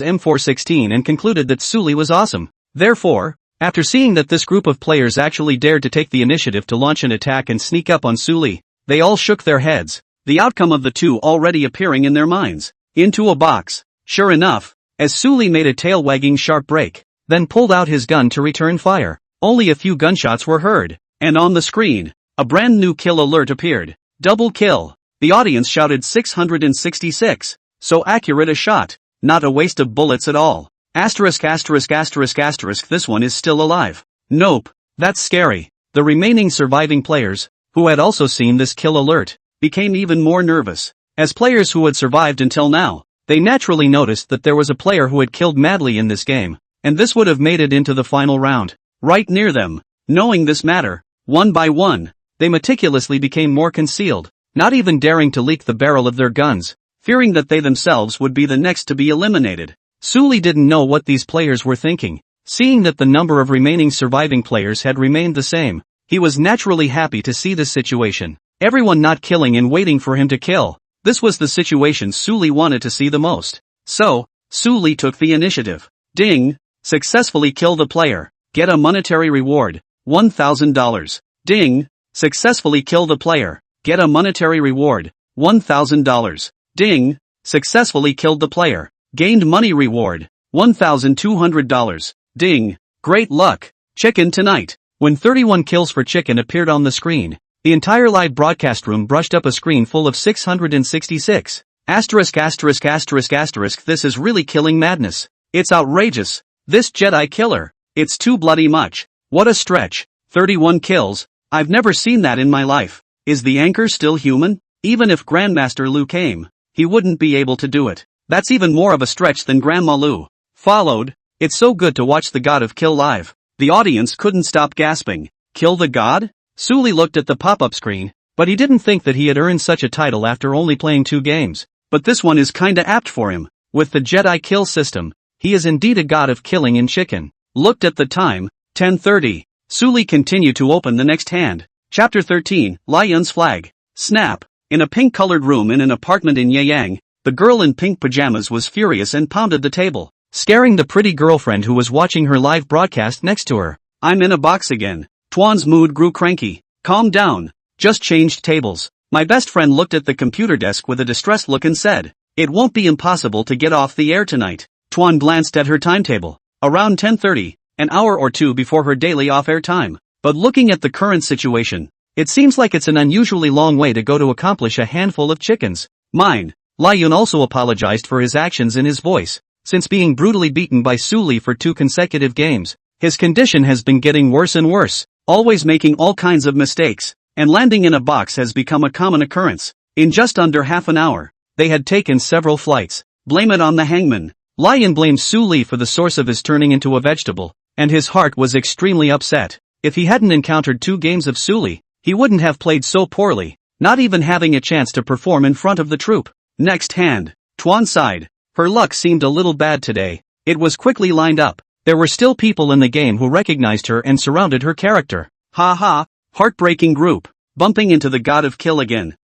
M416 and concluded that Su Li was awesome. Therefore, after seeing that this group of players actually dared to take the initiative to launch an attack and sneak up on Su Li, they all shook their heads, the outcome of the two already appearing in their minds. Into a box. Sure enough, as Su Li made a tail-wagging sharp break, then pulled out his gun to return fire, only a few gunshots were heard, and on the screen, a brand new kill alert appeared. Double kill. The audience shouted 666. So accurate a shot, not a waste of bullets at all. This one is still alive. Nope, that's scary. The remaining surviving players, who had also seen this kill alert, became even more nervous. As players who had survived until now, they naturally noticed that there was a player who had killed madly in this game, and this would have made it into the final round. Right near them, knowing this matter, one by one, they meticulously became more concealed, not even daring to leak the barrel of their guns. fearing that they themselves would be the next to be eliminated. Suli didn't know what these players were thinking. Seeing that the number of remaining surviving players had remained the same, he was naturally happy to see this situation. Everyone not killing and waiting for him to kill. This was the situation Suli wanted to see the most. So, Suli took the initiative. Ding! Successfully kill the player. Get a monetary reward. $1,000. Ding! Successfully kill the player. Get a monetary reward. $1,000. Ding! Successfully killed the player. Gained money reward. $1,200. Ding! Great luck. Chicken tonight. When 31 kills for Chicken appeared on the screen, the entire live broadcast room brushed up a screen full of 666. Asterisk asterisk asterisk asterisk. This is really killing madness. It's outrageous. This Jedi killer. It's too bloody much. What a stretch. 31 kills. I've never seen that in my life. Is the anchor still human? Even if Grandmaster Lu came, he wouldn't be able to do it. That's even more of a stretch than Grandma Lu. Followed. It's so good to watch the God of Kill live. The audience couldn't stop gasping. Kill the God? Suli looked at the pop-up screen, but he didn't think that he had earned such a title after only playing 2 games. But this one is kinda apt for him. With the Jedi Kill System, he is indeed a god of killing in Chicken. Looked at the time, 10:30. Suli continued to open the next hand. Chapter 13, Lion's Flag. Snap. In a pink-colored room in an apartment in Yeyang, the girl in pink pajamas was furious and pounded the table, scaring the pretty girlfriend who was watching her live broadcast next to her. I'm in a box again. Tuan's mood grew cranky. Calm down. Just changed tables. My best friend looked at the computer desk with a distressed look and said, it won't be impossible to get off the air tonight. Tuan glanced at her timetable. Around 10:30, an hour or two before her daily off-air time. But looking at the current situation, it seems like it's an unusually long way to go to accomplish a handful of chickens. Mine. Lai Yun also apologized for his actions in his voice. Since being brutally beaten by Suli for 2 consecutive games, his condition has been getting worse and worse, always making all kinds of mistakes, and landing in a box has become a common occurrence. In just under half an hour, they had taken several flights. Blame it on the hangman. Lai Yun blamed Suli for the source of his turning into a vegetable, and his heart was extremely upset. If he hadn't encountered 2 games of Suli, he wouldn't have played so poorly, not even having a chance to perform in front of the troupe. Next hand. Tuan sighed. Her luck seemed a little bad today. It was quickly lined up. There were still people in the game who recognized her and surrounded her character. Ha ha, heartbreaking group. Bumping into the God of Kill again.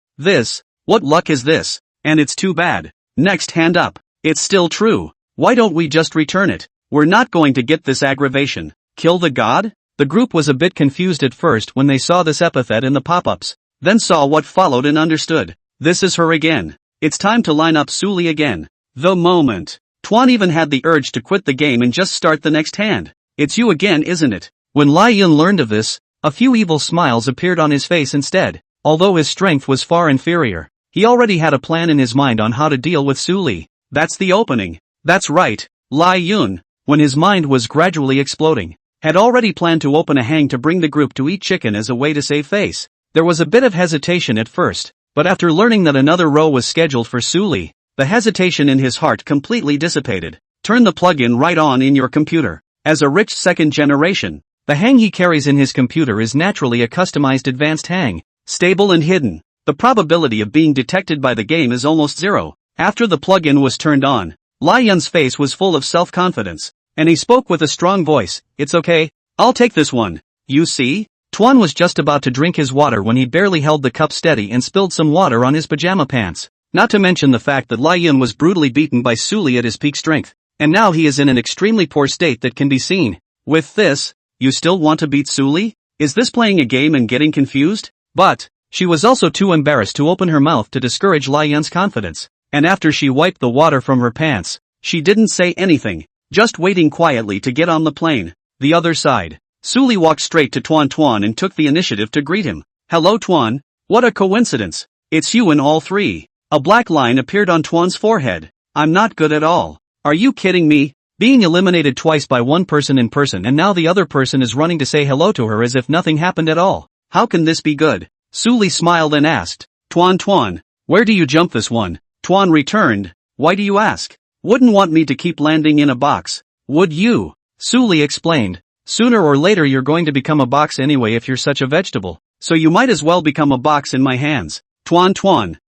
What luck is this? And it's too bad. Next hand up. It's still true. Why don't we just return it? We're not going to get this aggravation. Kill the God? The group was a bit confused at first when they saw this epithet in the pop-ups, then saw what followed and understood. This is her again. It's time to line up Suli again. The moment. Tuan even had the urge to quit the game and just start the next hand. It's you again, isn't it? When Lai Yun learned of this, a few evil smiles appeared on his face instead. Although his strength was far inferior, he already had a plan in his mind on how to deal with Suli. That's the opening. That's right. Lai Yun, when his mind was gradually exploding, had already planned to open a hang to bring the group to eat chicken as a way to save face. There was a bit of hesitation at first, but after learning that another row was scheduled for Suli, the hesitation in his heart completely dissipated. Turn the plug-in right on in your computer. As a rich second generation, the hang he carries in his computer is naturally a customized advanced hang, stable and hidden. The probability of being detected by the game is almost zero. After the plug-in was turned on, Lai Yun's face was full of self-confidence, and he spoke with a strong voice. It's okay, I'll take this one. You see? Tuan was just about to drink his water when he barely held the cup steady and spilled some water on his pajama pants. Not to mention the fact that Lai Yun was brutally beaten by Suli at his peak strength, and now he is in an extremely poor state that can be seen. With this, you still want to beat Suli? Is this playing a game and getting confused? But she was also too embarrassed to open her mouth to discourage Lai Yun's confidence, and after she wiped the water from her pants, she didn't say anything. Just waiting quietly to get on the plane. The other side. Suli walked straight to Tuan and took the initiative to greet him. Hello Tuan. What a coincidence. It's you in all 3. A black line appeared on Tuan's forehead. I'm not good at all. Are you kidding me? Being eliminated twice by one person in person and now the other person is running to say hello to her as if nothing happened at all. How can this be good? Suli smiled and asked. Tuan, where do you jump this one? Tuan returned. Why do you ask? Wouldn't want me to keep landing in a box, would you? Suli explained. Sooner or later you're going to become a box anyway if you're such a vegetable, so you might as well become a box in my hands. Tuan,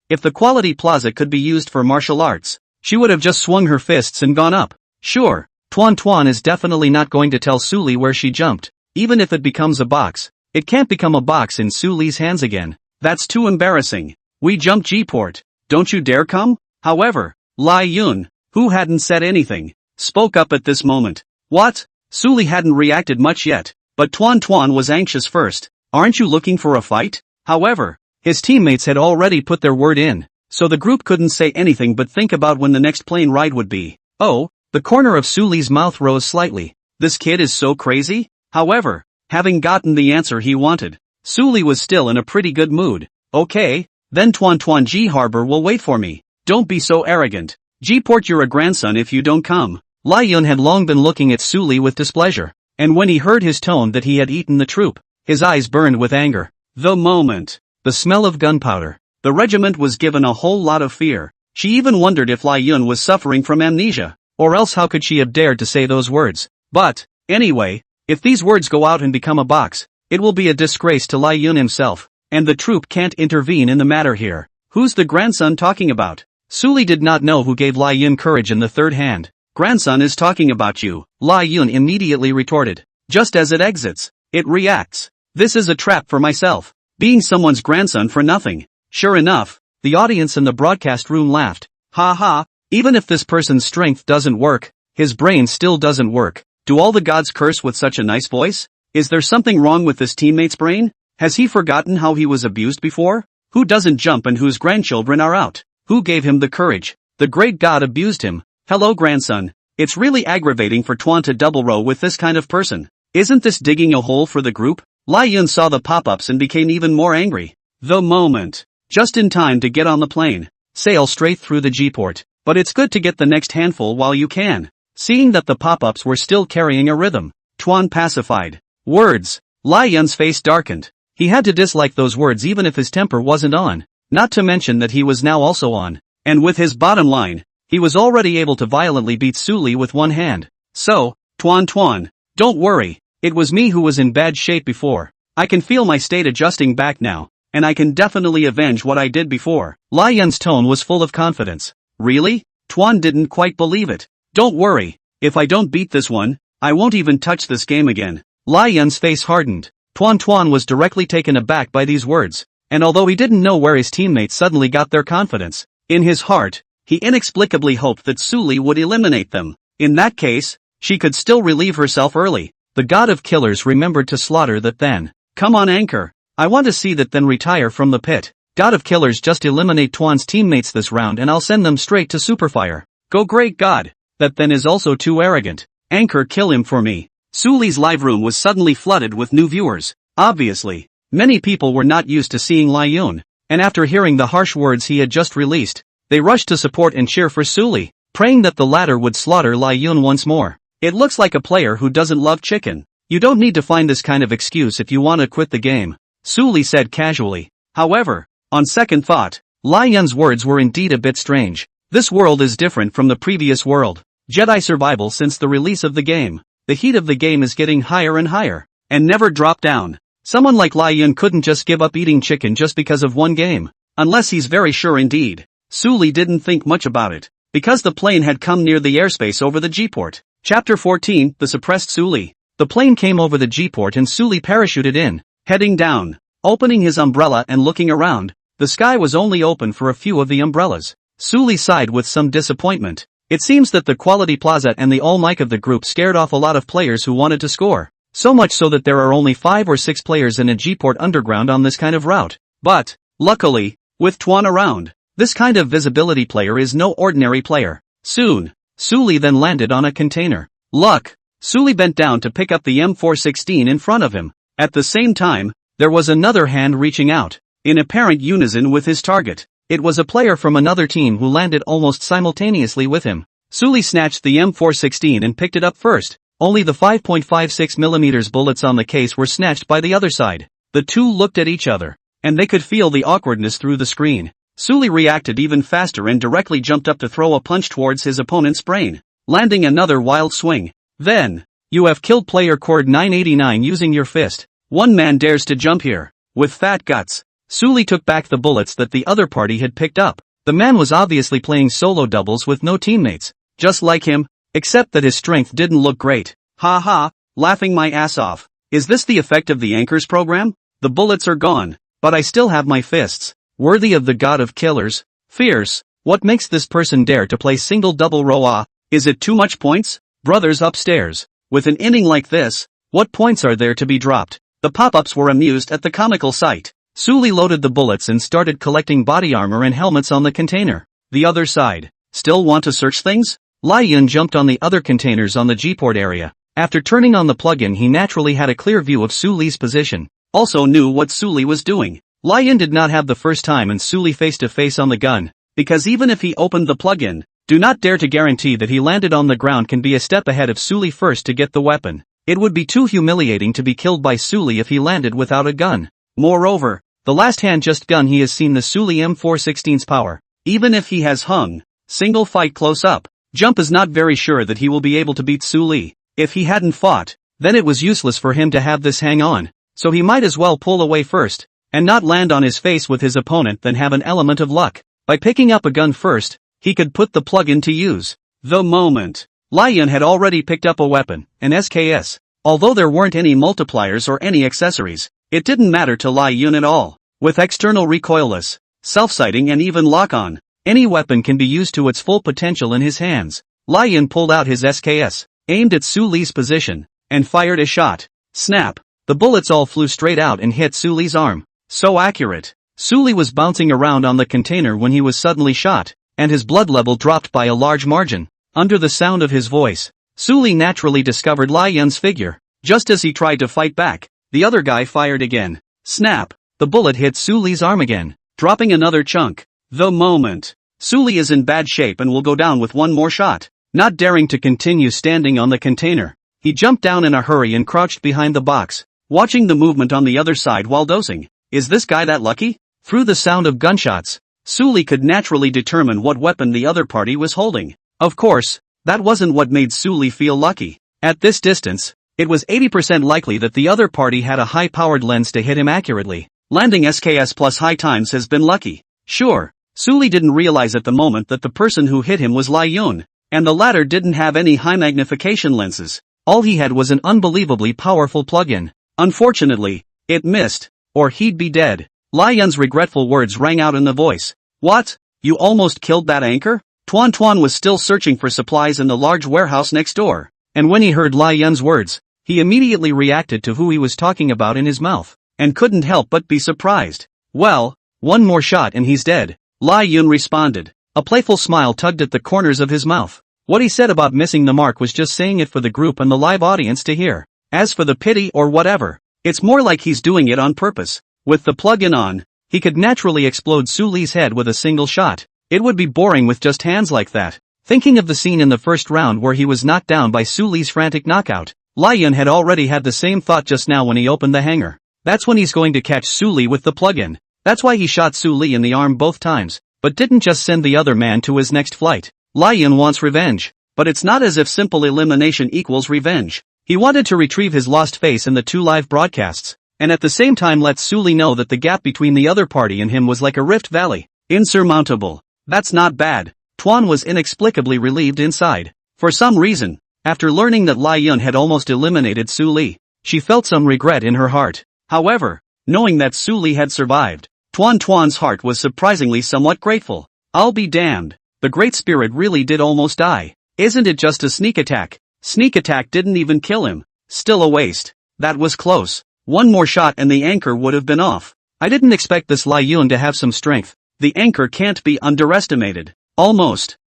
If the quality plaza could be used for martial arts, she would have just swung her fists and gone up. Sure, Tuan is definitely not going to tell Su Li where she jumped. Even if it becomes a box, it can't become a box in Su Li's hands again. That's too embarrassing. We jumped G-port. Don't you dare come? However, Lai Yun, who hadn't said anything, spoke up at this moment. What? Su Li hadn't reacted much yet, but Tuan was anxious first. Aren't you looking for a fight? However, his teammates had already put their word in, so the group couldn't say anything but think about when the next plane ride would be. Oh, the corner of Su Li's mouth rose slightly. This kid is so crazy? However, having gotten the answer he wanted, Su Li was still in a pretty good mood. Okay, then Tuan G Harbor will wait for me. Don't be so arrogant. G-port, you're a grandson if you don't come. Lai Yun had long been looking at Su Li with displeasure, and when he heard his tone that he had eaten the troop, his eyes burned with anger. The moment, the smell of gunpowder, the regiment was given a whole lot of fear. She even wondered if Lai Yun was suffering from amnesia, or else how could she have dared to say those words? But, anyway, if these words go out and become a box, it will be a disgrace to Lai Yun himself, and the troop can't intervene in the matter here. Who's the grandson talking about? Su Li did not know who gave Lai Yun courage in the third hand. Grandson is talking about you, Lai Yun immediately retorted. Just as it exits, it reacts. This is a trap for myself. Being someone's grandson for nothing. Sure enough, the audience in the broadcast room laughed. Ha ha, even if this person's strength doesn't work, his brain still doesn't work. Do all the gods curse with such a nice voice? Is there something wrong with this teammate's brain? Has he forgotten how he was abused before? Who doesn't jump and whose grandchildren are out? Who gave him the courage? The great god abused him. Hello grandson. It's really aggravating for Tuan to double row with this kind of person. Isn't this digging a hole for the group? Lai Yun saw the pop-ups and became even more angry. The moment. Just in time to get on the plane. Sail straight through the G-port. But it's good to get the next handful while you can. Seeing that the pop-ups were still carrying a rhythm, Tuan pacified. Words. Lai Yun's face darkened. He had to dislike those words even if his temper wasn't on. Not to mention that he was now also on. And with his bottom line, he was already able to violently beat Su Li with one hand. So, Tuan, don't worry, it was me who was in bad shape before. I can feel my state adjusting back now, and I can definitely avenge what I did before. Lai Yun's tone was full of confidence. Really? Tuan didn't quite believe it. Don't worry, if I don't beat this one, I won't even touch this game again. Lai Yun's face hardened. Tuan was directly taken aback by these words, and although he didn't know where his teammates suddenly got their confidence, in his heart, he inexplicably hoped that Su Li would eliminate them. In that case, she could still relieve herself early. The god of killers remembered to slaughter that then. Come on anchor. I want to see that then retire from the pit. God of killers, just eliminate Tuan's teammates this round and I'll send them straight to Superfire. Go great god. That then is also too arrogant. Anchor, kill him for me. Su Li's live room was suddenly flooded with new viewers. Obviously, many people were not used to seeing Lai Yun, and after hearing the harsh words he had just released, they rushed to support and cheer for Su Li, praying that the latter would slaughter Lai Yun once more. It looks like a player who doesn't love chicken. You don't need to find this kind of excuse if you want to quit the game, Su Li said casually. However, on second thought, Lai Yun's words were indeed a bit strange. This world is different from the previous world. Jedi survival since the release of the game. The heat of the game is getting higher and higher, and never drop down. Someone like Lai Yun couldn't just give up eating chicken just because of one game. Unless he's very sure indeed. Su Li didn't think much about it, because the plane had come near the airspace over the G-port. Chapter 14, The Suppressed Su Li. The plane came over the G-port and Su Li parachuted in, heading down, opening his umbrella and looking around. The sky was only open for a few of the umbrellas. Su Li sighed with some disappointment. It seems that the quality plaza and the all mic of the group scared off a lot of players who wanted to score. So much so that there are only 5 or 6 players in a G-port underground on this kind of route. But, luckily, with Tuan around, this kind of visibility player is no ordinary player. Soon, Su Li then landed on a container. Luck! Su Li bent down to pick up the M416 in front of him. At the same time, there was another hand reaching out, in apparent unison with his target. It was a player from another team who landed almost simultaneously with him. Su Li snatched the M416 and picked it up first. Only the 5.56mm bullets on the case were snatched by the other side. The two looked at each other, and they could feel the awkwardness through the screen. Su Li reacted even faster and directly jumped up to throw a punch towards his opponent's brain, landing another wild swing. Then, you have killed player Cord 989 using your fist. One man dares to jump here. With fat guts. Suli took back the bullets that the other party had picked up. The man was obviously playing solo doubles with no teammates. Just like him, except that his strength didn't look great. Ha ha, laughing my ass off. Is this the effect of the Anchors program? The bullets are gone, but I still have my fists. Worthy of the god of killers. Fierce. What makes this person dare to play single double row? Is it too much points? Brothers upstairs. With an inning like this, what points are there to be dropped? The pop-ups were amused at the comical sight. Suli loaded the bullets and started collecting body armor and helmets on the container. The other side. Still want to search things? Lai Yun jumped on the other containers on the G-port area. After turning on the plugin, he naturally had a clear view of Suli's position. Also knew what Suli was doing. Lai Yun did not have the first time and Suli face to face on the gun, because even if he opened the plugin, do not dare to guarantee that he landed on the ground can be a step ahead of Suli first to get the weapon. It would be too humiliating to be killed by Suli if he landed without a gun. Moreover, the last hand just gun he has seen the Suli M416's power. Even if he has hung single fight close up, Jump is not very sure that he will be able to beat Suli. If he hadn't fought, then it was useless for him to have this hang on, so he might as well pull away first, and not land on his face with his opponent than have an element of luck. By picking up a gun first, he could put the plug-in to use. The moment. Lai Yun had already picked up a weapon, an SKS. Although there weren't any multipliers or any accessories, it didn't matter to Lai Yun at all. With external recoilless, self-sighting and even lock-on, any weapon can be used to its full potential in his hands. Lai Yun pulled out his SKS, aimed at Suli's position, and fired a shot. Snap! The bullets all flew straight out and hit Suli's arm. So accurate. Suli was bouncing around on the container when he was suddenly shot, and his blood level dropped by a large margin. Under the sound of his voice, Suli naturally discovered Lai Yun's figure. Just as he tried to fight back, the other guy fired again. Snap! The bullet hit Suli's arm again, dropping another chunk. The moment. Suli is in bad shape and will go down with one more shot. Not daring to continue standing on the container, he jumped down in a hurry and crouched behind the box, watching the movement on the other side while dozing. Is this guy that lucky? Through the sound of gunshots, Suli could naturally determine what weapon the other party was holding. Of course, that wasn't what made Suli feel lucky. At this distance, it was 80% likely that the other party had a high-powered lens to hit him accurately. Landing SKS plus high times has been lucky. Sure, Suli didn't realize at the moment that the person who hit him was Lai Yun, and the latter didn't have any high magnification lenses. All he had was an unbelievably powerful plug-in. Unfortunately, it missed, or he'd be dead. Lai Yun's regretful words rang out in the voice. What? You almost killed that anchor? Tuan Tuan was still searching for supplies in the large warehouse next door, and when he heard Lai Yun's words, he immediately reacted to who he was talking about in his mouth, and couldn't help but be surprised. Well, one more shot and he's dead. Lai Yun responded. A playful smile tugged at the corners of his mouth. What he said about missing the mark was just saying it for the group and the live audience to hear. As for the pity or whatever, it's more like he's doing it on purpose. With the plug-in on, he could naturally explode Suli's head with a single shot. It would be boring with just hands like that. Thinking of the scene in the first round where he was knocked down by Suli's frantic knockout, Lai Yun had already had the same thought just now when he opened the hangar. That's when he's going to catch Suli with the plug-in. That's why he shot Suli in the arm both times, but didn't just send the other man to his next flight. Lai Yun wants revenge, but it's not as if simple elimination equals revenge. He wanted to retrieve his lost face in the 2 live broadcasts, and at the same time let Suli know that the gap between the other party and him was like a rift valley. Insurmountable. That's not bad. Tuan was inexplicably relieved inside. For some reason, after learning that Lai Yun had almost eliminated Suli, she felt some regret in her heart. However, knowing that Suli had survived, Tuan Tuan's heart was surprisingly somewhat grateful. I'll be damned. The Great Spirit really did almost die. Isn't it just a sneak attack? Sneak attack didn't even kill him. Still a waste. That was close. One more shot and the anchor would have been off. I didn't expect this Lai Yun to have some strength. The anchor can't be underestimated. Almost.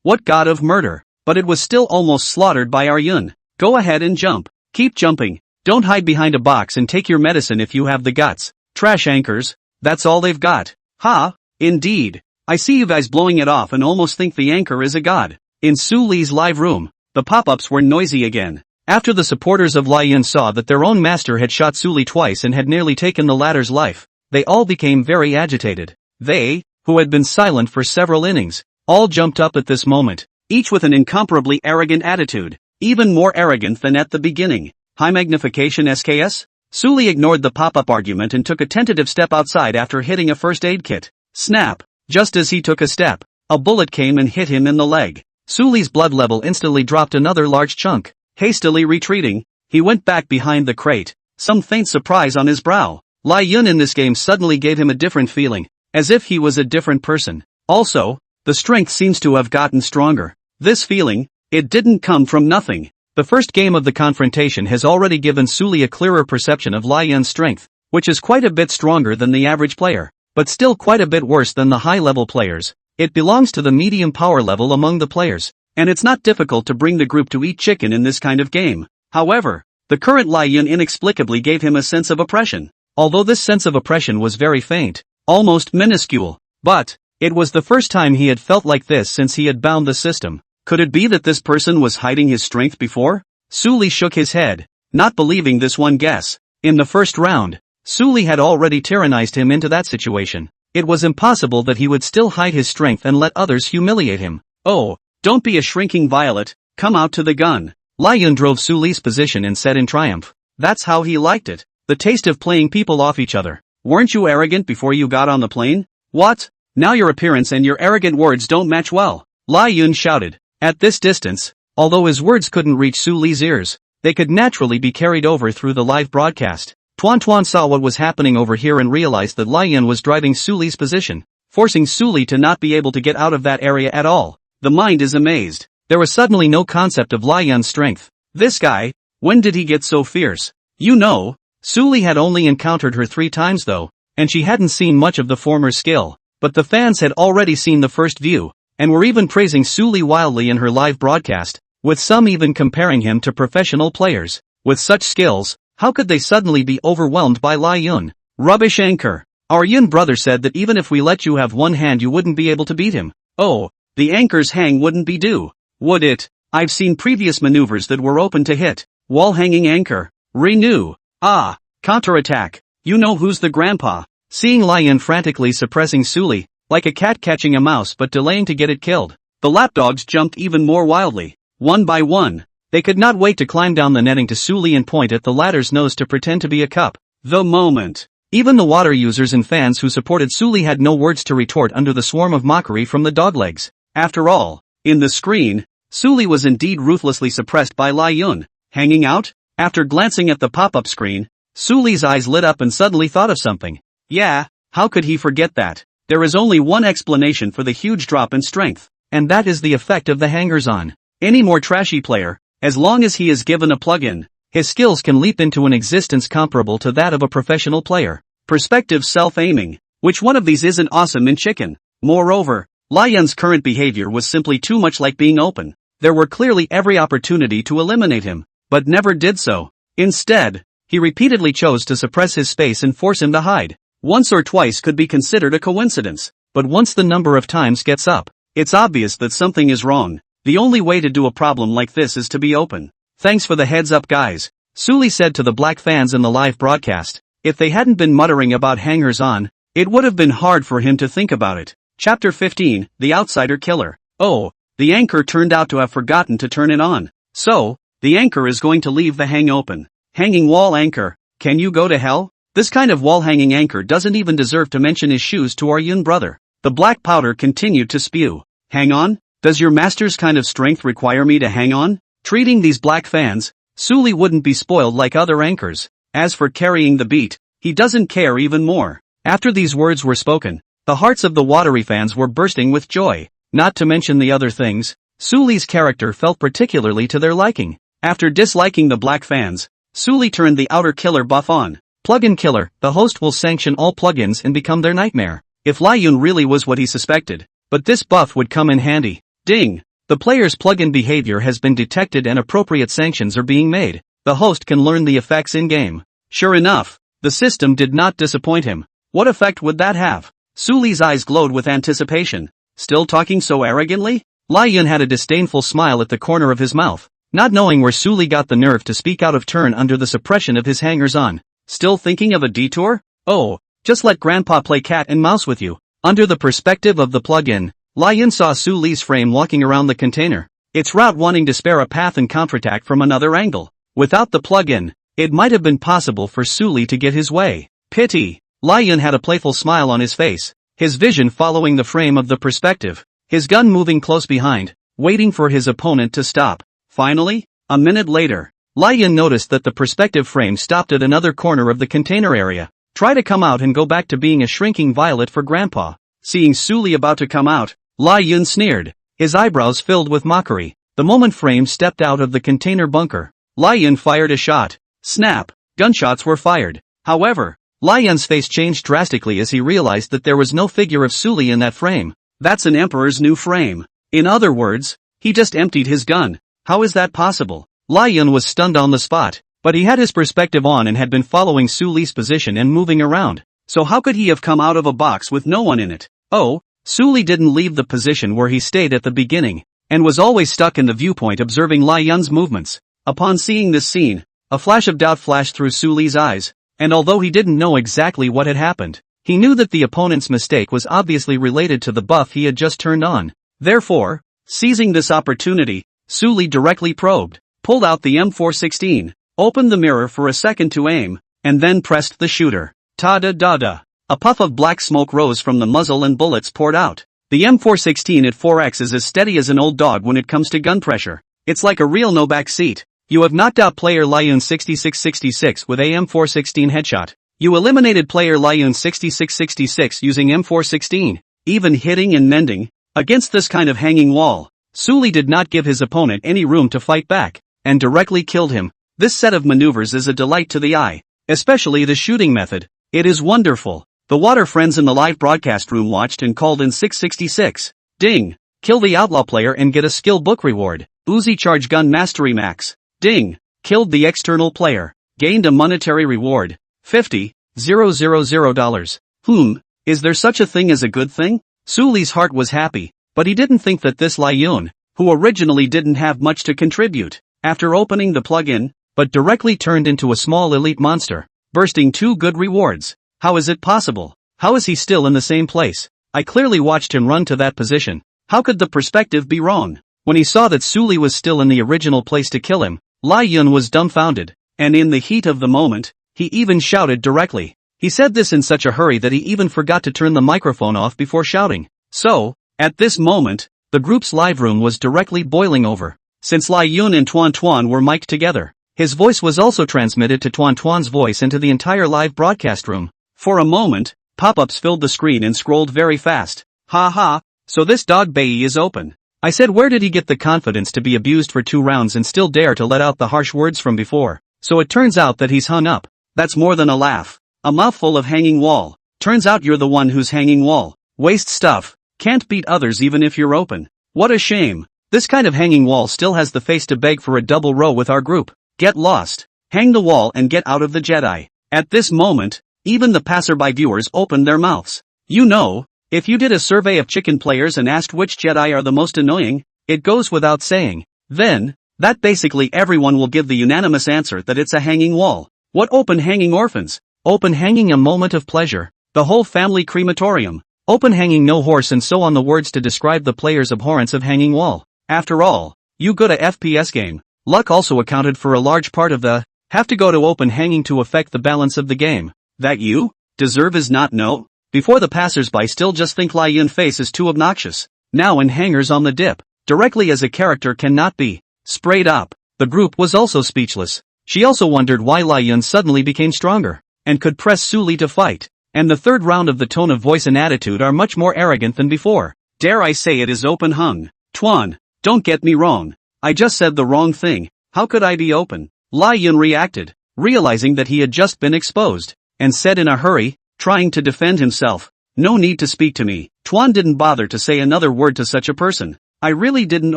What god of murder. But it was still almost slaughtered by our Yun. Go ahead and jump. Keep jumping. Don't hide behind a box and take your medicine if you have the guts. Trash anchors. That's all they've got. Ha, indeed. I see you guys blowing it off and almost think the anchor is a god. In Suli's live room, the pop-ups were noisy again. After the supporters of Lai Yun saw that their own master had shot Suli twice and had nearly taken the latter's life, they all became very agitated. They, who had been silent for several innings, all jumped up at this moment, each with an incomparably arrogant attitude, even more arrogant than at the beginning. High magnification SKS? Suli ignored the pop-up argument and took a tentative step outside after hitting a first aid kit. Snap! Just as he took a step, a bullet came and hit him in the leg. Suli's blood level instantly dropped another large chunk. Hastily retreating, he went back behind the crate, some faint surprise on his brow. Lai Yun in this game suddenly gave him a different feeling, as if he was a different person. Also, the strength seems to have gotten stronger. This feeling, it didn't come from nothing. The first game of the confrontation has already given Suli a clearer perception of Lai Yun's strength, which is quite a bit stronger than the average player, but still quite a bit worse than the high-level players. It belongs to the medium power level among the players, and it's not difficult to bring the group to eat chicken in this kind of game. However, the current Lai Yun inexplicably gave him a sense of oppression. Although this sense of oppression was very faint, almost minuscule, but it was the first time he had felt like this since he had bound the system. Could it be that this person was hiding his strength before? Suli shook his head, not believing this one guess. In the first round, Suli had already tyrannized him into that situation. It was impossible that he would still hide his strength and let others humiliate him. Oh, don't be a shrinking violet, come out to the gun. Lai Yun drove Suli's position and said in triumph. That's how he liked it. The taste of playing people off each other. Weren't you arrogant before you got on the plane? What? Now your appearance and your arrogant words don't match well. Lai Yun shouted. At this distance, although his words couldn't reach Suli's ears, they could naturally be carried over through the live broadcast. Tuan Tuan saw what was happening over here and realized that Lai Yun was driving Suli's position, forcing Suli to not be able to get out of that area at all. The mind is amazed. There was suddenly no concept of Lai Yun's strength. This guy, when did he get so fierce? You know, Suli had only encountered her 3 times though, and she hadn't seen much of the former skill, but the fans had already seen the first view, and were even praising Suli wildly in her live broadcast, with some even comparing him to professional players. With such skills, how could they suddenly be overwhelmed by Lai Yun? Rubbish anchor. Our Yun brother said that even if we let you have one hand you wouldn't be able to beat him. Oh, the anchor's hang wouldn't be due, would it? I've seen previous maneuvers that were open to hit. Wall hanging anchor. Renew. Ah, counterattack. You know who's the grandpa. Seeing Lai Yun frantically suppressing Suli, like a cat catching a mouse but delaying to get it killed, the lapdogs jumped even more wildly. One by one, they could not wait to climb down the netting to Suli and point at the latter's nose to pretend to be a cup. The moment. Even the water users and fans who supported Suli had no words to retort under the swarm of mockery from the doglegs. After all, in the screen, Suli was indeed ruthlessly suppressed by Lai Yun. Hanging out? After glancing at the pop-up screen, Suli's eyes lit up and suddenly thought of something. Yeah, how could he forget that? There is only one explanation for the huge drop in strength, and that is the effect of the hangers-on. Any more trashy player, as long as he is given a plug-in, his skills can leap into an existence comparable to that of a professional player. Perspective self-aiming. Which one of these isn't awesome in chicken? Moreover, Lai Yun's current behavior was simply too much like being open. There were clearly every opportunity to eliminate him, but never did so. Instead, he repeatedly chose to suppress his space and force him to hide. Once or twice could be considered a coincidence, but once the number of times gets up, it's obvious that something is wrong. The only way to do a problem like this is to be open. Thanks for the heads up guys, Suli said to the black fans in the live broadcast. If they hadn't been muttering about hangers-on, it would have been hard for him to think about it. Chapter 15, The Outsider Killer. Oh, the anchor turned out to have forgotten to turn it on. So, the anchor is going to leave the hang open. Hanging wall anchor, can you go to hell? This kind of wall-hanging anchor doesn't even deserve to mention his shoes to our Yun brother. The black powder continued to spew. Hang on? Does your master's kind of strength require me to hang on? Treating these black fans, Suli wouldn't be spoiled like other anchors. As for carrying the beat, he doesn't care even more. After these words were spoken, the hearts of the watery fans were bursting with joy. Not to mention the other things, Suli's character felt particularly to their liking. After disliking the black fans, Suli turned the outer killer buff on. Plugin killer, the host will sanction all plugins and become their nightmare. If Lai Yun really was what he suspected, but this buff would come in handy. Ding! The player's plugin behavior has been detected and appropriate sanctions are being made. The host can learn the effects in-game. Sure enough, the system did not disappoint him. What effect would that have? Suli's eyes glowed with anticipation. Still talking so arrogantly? Lai Yun had a disdainful smile at the corner of his mouth, not knowing where Suli got the nerve to speak out of turn under the suppression of his hangers-on. Still thinking of a detour? Oh, just let Grandpa play cat and mouse with you. Under the perspective of the plug-in, Lai Yun saw Suli's frame walking around the container, its route wanting to spare a path and counterattack from another angle. Without the plug-in, It might have been possible for Suli to get his way. Pity. Lai Yun had a playful smile on his face, his vision following the frame of the perspective, his gun moving close behind, waiting for his opponent to stop. Finally, a minute later, Lai Yun noticed that the perspective frame stopped at another corner of the container area. Try to come out and go back to being a shrinking violet for Grandpa. Seeing Suli about to come out, Lai Yun sneered, his eyebrows filled with mockery. The moment frame stepped out of the container bunker, Lai Yun fired a shot. Snap! Gunshots were fired. However, Lai Yun's face changed drastically as he realized that there was no figure of Suli in that frame. That's an Emperor's new frame. In other words, he just emptied his gun. How is that possible? Lai Yun was stunned on the spot, but he had his perspective on and had been following Suli's position and moving around. So how could he have come out of a box with no one in it? Oh, Suli didn't leave the position where he stayed at the beginning, and was always stuck in the viewpoint observing Lai Yun's movements. Upon seeing this scene, a flash of doubt flashed through Suli's eyes, and although he didn't know exactly what had happened, he knew that the opponent's mistake was obviously related to the buff he had just turned on. Therefore, seizing this opportunity, Suli directly probed, pulled out the M416, opened the mirror for a second to aim, and then pressed the shooter. Ta-da-da-da. A puff of black smoke rose from the muzzle and bullets poured out. The M416 at 4x is as steady as an old dog when it comes to gun pressure. It's like a real no-back seat. You have knocked out player Lai Yun 6666 with a M416 headshot. You eliminated player Lai Yun 6666 using M416, even hitting and mending. Against this kind of hanging wall, Suli did not give his opponent any room to fight back, and directly killed him. This set of maneuvers is a delight to the eye, especially the shooting method. It is wonderful. The water friends in the live broadcast room watched and called in 666. Ding! Kill the outlaw player and get a skill book reward. Uzi charge gun mastery max. Ding! Killed the external player. Gained a monetary reward. $50,000. Is there such a thing as a good thing? Suli's heart was happy, but he didn't think that this Lai Yun, who originally didn't have much to contribute, after opening the plug-in, but directly turned into a small elite monster, bursting 2 good rewards. How is it possible? How is he still in the same place? I clearly watched him run to that position. How could the perspective be wrong? When he saw that Suli was still in the original place to kill him, Lai Yun was dumbfounded, and in the heat of the moment, he even shouted directly. He said this in such a hurry that he even forgot to turn the microphone off before shouting. So, at this moment, the group's live room was directly boiling over. Since Lai Yun and Tuan Tuan were mic'd together, his voice was also transmitted to Tuan Tuan's voice into the entire live broadcast room. For a moment, pop-ups filled the screen and scrolled very fast. Ha ha, so this dog Bayi is open. I said, where did he get the confidence to be abused for 2 rounds and still dare to let out the harsh words from before? So it turns out that he's hung up. That's more than a laugh. A mouthful of hanging wall. Turns out you're the one who's hanging wall. Waste stuff. Can't beat others even if you're open. What a shame. This kind of hanging wall still has the face to beg for a double row with our group. Get lost. Hang the wall and get out of the Jedi. At this moment, even the passerby viewers opened their mouths. You know, if you did a survey of chicken players and asked which Jedi are the most annoying, it goes without saying. Then, that basically everyone will give the unanimous answer that it's a hanging wall. What open hanging orphans? Open hanging a moment of pleasure. The whole family crematorium. Open hanging no horse and so on the words to describe the player's abhorrence of hanging wall. After all, you go to FPS game. Luck also accounted for a large part of the have to go to open hanging to affect the balance of the game. That you deserve is not no. Before the passersby still just think Lai Yun face is too obnoxious. Now in hangers on the dip. Directly as a character cannot be sprayed up. The group was also speechless. She also wondered why Lai Yun suddenly became stronger, and could press Suli to fight. And the third round of the tone of voice and attitude are much more arrogant than before. Dare I say it is open hung. Tuan, don't get me wrong. I just said the wrong thing. How could I be open? Lai Yun reacted, realizing that he had just been exposed, and said in a hurry, trying to defend himself, no need to speak to me. Tuan didn't bother to say another word to such a person. I really didn't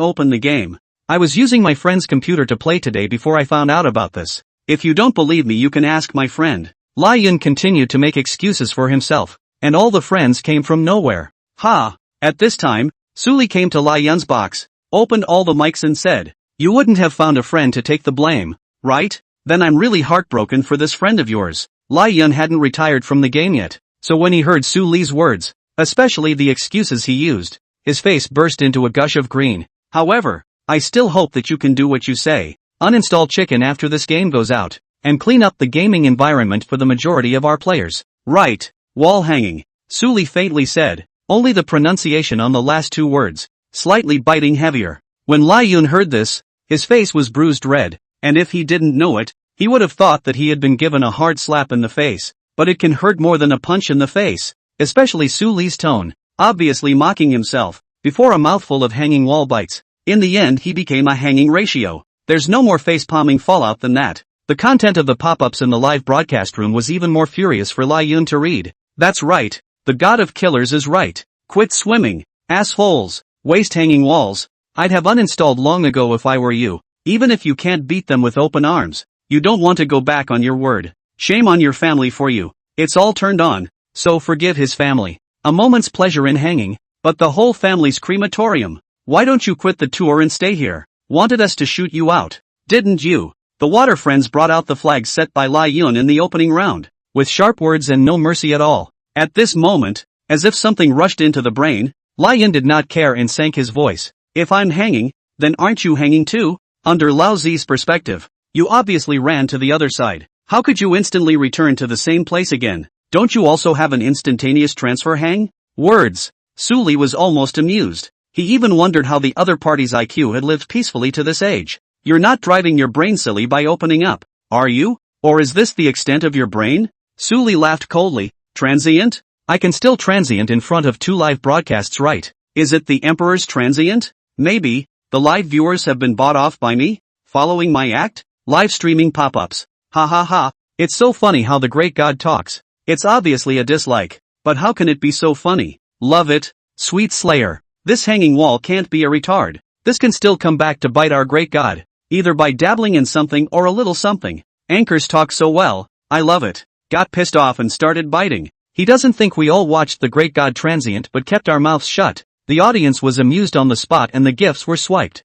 open the game. I was using my friend's computer to play today before I found out about this. If you don't believe me you can ask my friend. Lai Yun continued to make excuses for himself, and all the friends came from nowhere. Ha! At this time, Suli came to Lai Yun's box, opened all the mics and said, you wouldn't have found a friend to take the blame, right? Then I'm really heartbroken for this friend of yours. Lai Yun hadn't retired from the game yet, so when he heard Suli's words, especially the excuses he used, his face burst into a gush of green. However, I still hope that you can do what you say. Uninstall chicken after this game goes out. and clean up the gaming environment for the majority of our players. Right. Wall hanging. Suli faintly said, only the pronunciation on the last two words, slightly biting heavier. When Lai Yun heard this, his face was bruised red, and if he didn't know it, he would have thought that he had been given a hard slap in the face. But it can hurt more than a punch in the face, especially Suli's tone, obviously mocking himself, before a mouthful of hanging wall bites. In the end he became a hanging ratio. There's no more face-palming fallout than that. The content of the pop-ups in the live broadcast room was even more furious for Lai Yun to read. That's right, the god of killers is right. Quit swimming, assholes, waste hanging walls. I'd have uninstalled long ago if I were you. Even if you can't beat them with open arms, you don't want to go back on your word. Shame on your family for you. It's all turned on, so forgive his family. A moment's pleasure in hanging, but the whole family's crematorium. Why don't you quit the tour and stay here? Wanted us to shoot you out, didn't you? The water friends brought out the flags set by Lai Yun in the opening round, with sharp words and no mercy at all. At this moment, as if something rushed into the brain, Lai Yun did not care and sank his voice. If I'm hanging, then aren't you hanging too? Under Lao Zi's perspective, you obviously ran to the other side. How could you instantly return to the same place again? Don't you also have an instantaneous transfer hang? Words. Suli was almost amused. He even wondered how the other party's IQ had lived peacefully to this age. You're not driving your brain silly by opening up, are you? Or is this the extent of your brain? Suli laughed coldly. Transient? I can still transient in front of 2 live broadcasts, right? Is it the Emperor's transient? Maybe. The live viewers have been bought off by me? Following my act? Live streaming pop-ups. Ha ha ha. It's so funny how the great god talks. It's obviously a dislike. But how can it be so funny? Love it. Sweet Slayer. This hanging wall can't be a retard. This can still come back to bite our great god. Either by dabbling in something or a little something. Anchors talk so well. I love it. Got pissed off and started biting. He doesn't think we all watched the great god transient but kept our mouths shut. The audience was amused on the spot and the gifts were swiped.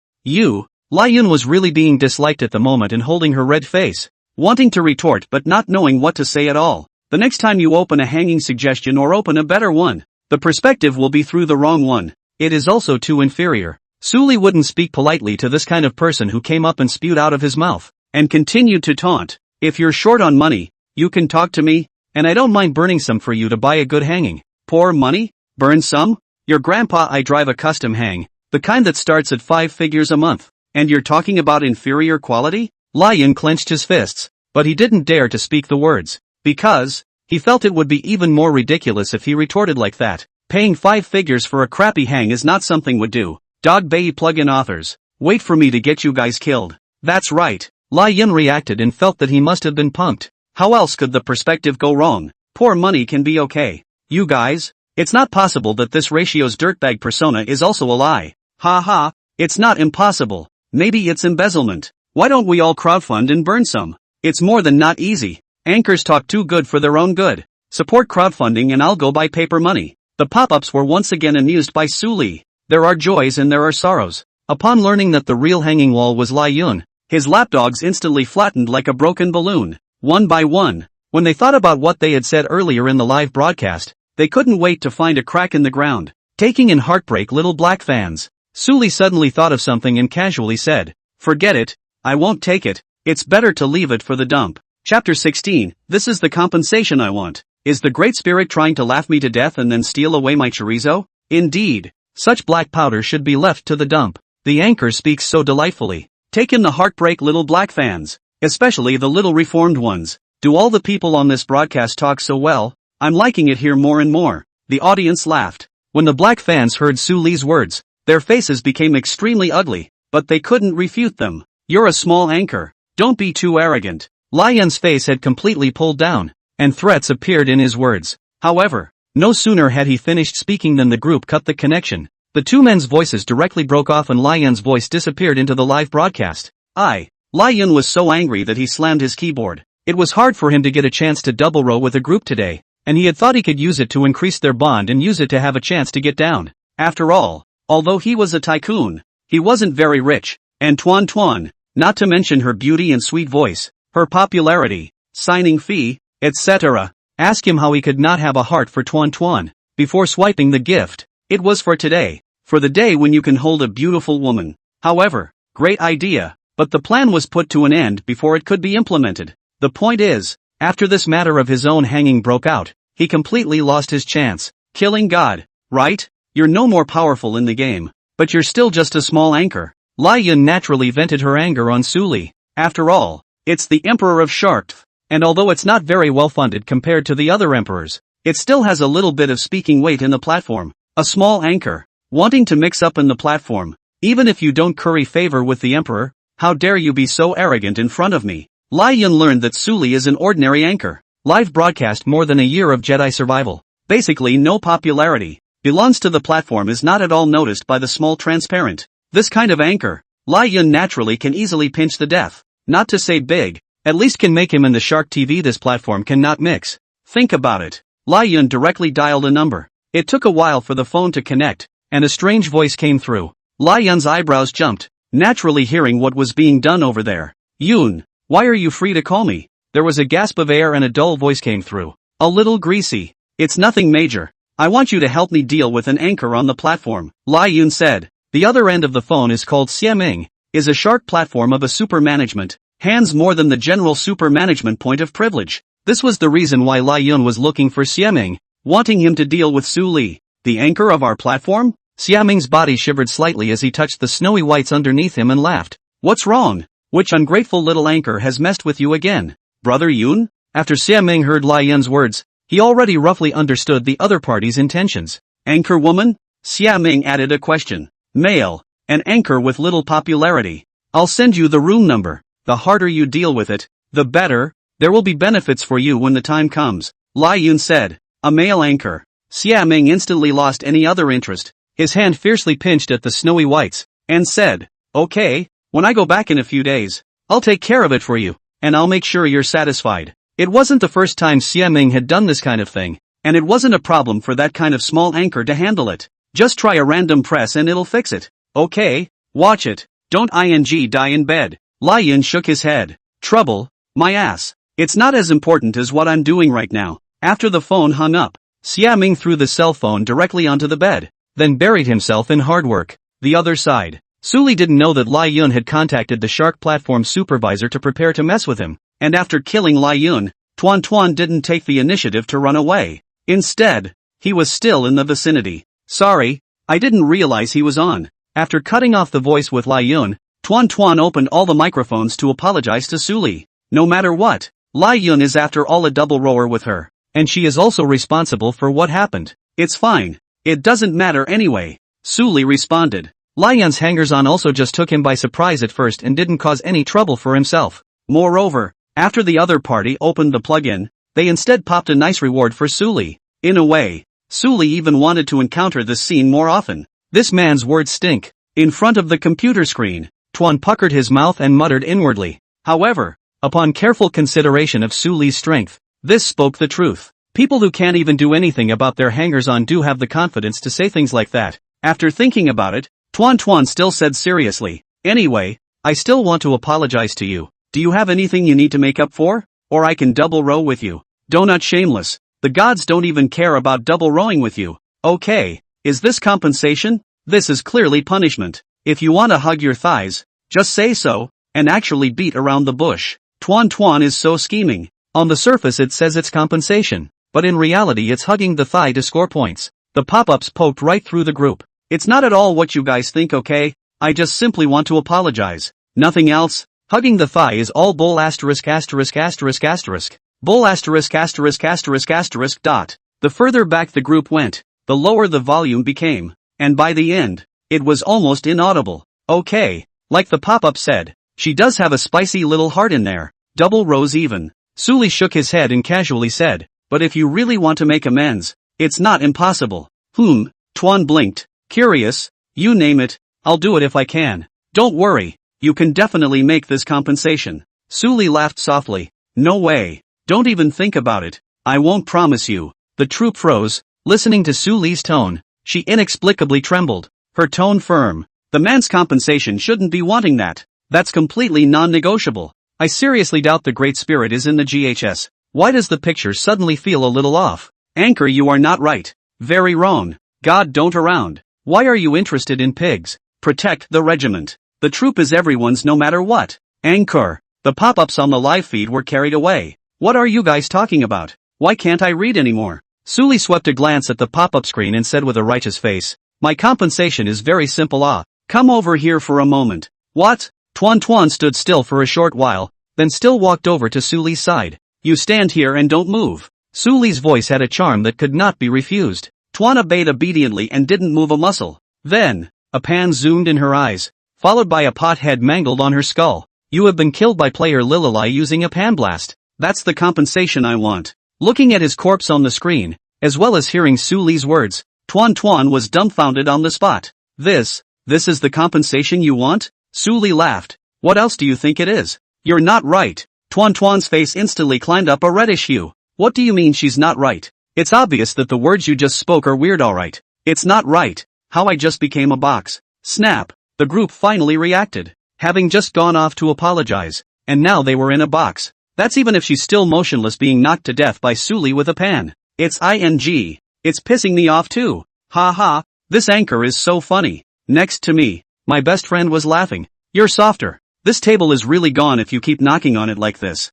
Lai Yun was really being disliked at the moment and holding her red face, wanting to retort but not knowing what to say at all. The next time you open a hanging suggestion or open a better one, the perspective will be through the wrong one. It is also too inferior. Suli wouldn't speak politely to this kind of person who came up and spewed out of his mouth, and continued to taunt. If you're short on money, you can talk to me, and I don't mind burning some for you to buy a good hanging. Poor money? Burn some? Your grandpa I drive a custom hang, the kind that starts at 5 figures a month. And you're talking about inferior quality? Lai Yun clenched his fists, but he didn't dare to speak the words, because he felt it would be even more ridiculous if he retorted like that. Paying 5 figures for a crappy hang is not something would do. Dog Bay plugin authors, wait for me to get you guys killed. That's right. Lai Yun reacted and felt that he must have been punked. How else could the perspective go wrong? Poor money can be okay. You guys, it's not possible that this ratio's dirtbag persona is also a lie. Ha ha, it's not impossible. Maybe it's embezzlement. Why don't we all crowdfund and burn some? It's more than not easy. Anchors talk too good for their own good. Support crowdfunding and I'll go buy paper money. The pop-ups were once again amused by Suli. There are joys and there are sorrows. Upon learning that the real hanging wall was Lai Yun, his lapdogs instantly flattened like a broken balloon. One by one, when they thought about what they had said earlier in the live broadcast, they couldn't wait to find a crack in the ground. Taking in heartbreak little black fans. Suli suddenly thought of something and casually said, forget it, I won't take it, it's better to leave it for the dump. Chapter 16, this is the compensation I want. Is the Great Spirit trying to laugh me to death and then steal away my chorizo? Indeed, such black powder should be left to the dump. The anchor speaks so delightfully. Take in the heartbreak little black fans, especially the little reformed ones. Do all the people on this broadcast talk so well? I'm liking it here more and more. The audience laughed. When the black fans heard Suli's words, their faces became extremely ugly, but they couldn't refute them. You're a small anchor. Don't be too arrogant. Lai Yun's face had completely pulled down, and threats appeared in his words. However, no sooner had he finished speaking than the group cut the connection. The two men's voices directly broke off and Lai Yun's voice disappeared into the live broadcast. Lai Yun was so angry that he slammed his keyboard. It was hard for him to get a chance to double row with a group today, and he had thought he could use it to increase their bond and use it to have a chance to get down. After all, although he was a tycoon, he wasn't very rich, and Tuan, not to mention her beauty and sweet voice, her popularity, signing fee, etc. Ask him how he could not have a heart for Tuan. Before swiping the gift, it was for today, for the day when you can hold a beautiful woman. However, great idea, but the plan was put to an end before it could be implemented. The point is, after this matter of his own hanging broke out, he completely lost his chance. Killing God, right? You're no more powerful in the game, but you're still just a small anchor. Lai Yun naturally vented her anger on Su Li. After all, it's the Emperor of Sharktv, and although it's not very well funded compared to the other emperors, it still has a little bit of speaking weight in the platform. A small anchor, wanting to mix up in the platform. Even if you don't curry favor with the Emperor, how dare you be so arrogant in front of me? Lai Yun learned that Su Li is an ordinary anchor. Live broadcast more than a year of Jedi survival. Basically no popularity. Belongs to the platform is not at all noticed by the small transparent. This kind of anchor, Lai Yun naturally can easily pinch the death. Not to say big, at least can make him in the Shark TV this platform cannot mix. Think about it. Lai Yun directly dialed a number. It took a while for the phone to connect, and a strange voice came through. Lai Yun's eyebrows jumped, naturally hearing what was being done over there. Yun, why are you free to call me? There was a gasp of air and a dull voice came through. A little greasy. It's nothing major. I want you to help me deal with an anchor on the platform, Lai Yun said. The other end of the phone is called Xiaming, is a shark platform of a super management, hands more than the general super management point of privilege. This was the reason why Lai Yun was looking for Xiaming, wanting him to deal with Su Li. The anchor of our platform? Xiaming's body shivered slightly as he touched the snowy whites underneath him and laughed. What's wrong? Which ungrateful little anchor has messed with you again? Brother Yun? After Xiaming heard Lai Yun's words, he already roughly understood the other party's intentions. Anchor woman? Xiaming added a question. Male. An anchor with little popularity. I'll send you the room number. The harder you deal with it, the better. There will be benefits for you when the time comes. Lai Yun said. A male anchor. Xiaming instantly lost any other interest. His hand fiercely pinched at the snowy whites, and said, okay, when I go back in a few days, I'll take care of it for you, and I'll make sure you're satisfied. It wasn't the first time Xiaming had done this kind of thing, and it wasn't a problem for that kind of small anchor to handle it. Just try a random press and it'll fix it. Okay, watch it. Don't die in bed. Lai Yun shook his head. Trouble? My ass. It's not as important as what I'm doing right now. After the phone hung up, Xiaming threw the cell phone directly onto the bed, then buried himself in hard work. The other side. Su Li didn't know that Lai Yun had contacted the Shark Platform supervisor to prepare to mess with him, and after killing Lai Yun, Tuan Tuan didn't take the initiative to run away. Instead, he was still in the vicinity. Sorry, I didn't realize he was on. After cutting off the voice with Lai Yun, Tuan Tuan opened all the microphones to apologize to Su Li. No matter what, Lai Yun is after all a double rower with her, and she is also responsible for what happened. It's fine. It doesn't matter anyway. Su Li responded. Lai Yun's hangers-on also just took him by surprise at first and didn't cause any trouble for himself. Moreover, after the other party opened the plug-in, they instead popped a nice reward for Su Li. In a way, Su Li even wanted to encounter this scene more often. This man's words stink. In front of the computer screen, Tuan puckered his mouth and muttered inwardly. However, upon careful consideration of Su Li's strength, this spoke the truth. People who can't even do anything about their hangers-on do have the confidence to say things like that. After thinking about it, Tuan Tuan still said seriously, anyway, I still want to apologize to you. Do you have anything you need to make up for? Or I can double row with you. Donut shameless. The gods don't even care about double rowing with you. Okay, is this compensation? This is clearly punishment. If you want to hug your thighs, just say so, and actually beat around the bush. Tuan Tuan is so scheming. On the surface it says it's compensation, but in reality it's hugging the thigh to score points. The pop-ups poked right through the group. It's not at all what you guys think, okay? I just simply want to apologize. Nothing else. Hugging the thigh is all bull asterisk asterisk asterisk asterisk. Bull asterisk asterisk asterisk asterisk dot. The further back the group went, the lower the volume became, and by the end, it was almost inaudible. Okay, like the pop-up said, she does have a spicy little heart in there. Double rows even. Su Li shook his head and casually said, but if you really want to make amends, it's not impossible. Tuan blinked. Curious, you name it, I'll do it if I can. Don't worry, you can definitely make this compensation. Su Li laughed softly. No way, don't even think about it. I won't promise you. The troop froze, listening to Su Li's tone. She inexplicably trembled, her tone firm. The man's compensation shouldn't be wanting that. That's completely non-negotiable. I seriously doubt the Great Spirit is in the GHS. Why does the picture suddenly feel a little off? Anchor, you are not right. Very wrong. God don't around. Why are you interested in pigs? Protect the regiment. The troop is everyone's no matter what. Anchor. The pop-ups on the live feed were carried away. What are you guys talking about? Why can't I read anymore? Suli swept a glance at the pop-up screen and said with a righteous face, my compensation is very simple. Come over here for a moment. What? Tuan Tuan stood still for a short while, then still walked over to Suli's side. You stand here and don't move. Suli's voice had a charm that could not be refused. Tuan obeyed obediently and didn't move a muscle. Then, a pan zoomed in her eyes, followed by a pot head mangled on her skull. You have been killed by player Lililai using a pan blast. That's the compensation I want. Looking at his corpse on the screen, as well as hearing Suli's words, Tuan Tuan was dumbfounded on the spot. This is the compensation you want? Suli laughed. What else do you think it is? You're not right. Tuan Tuan's face instantly climbed up a reddish hue. What do you mean she's not right? It's obvious that the words you just spoke are weird, alright. It's not right. How I just became a box. Snap. The group finally reacted. Having just gone off to apologize, and now they were in a box. That's even if she's still motionless being knocked to death by Suli with a pan. It's ing. It's pissing me off too. Ha ha, this anchor is so funny. Next to me, my best friend was laughing. You're softer. This table is really gone if you keep knocking on it like this.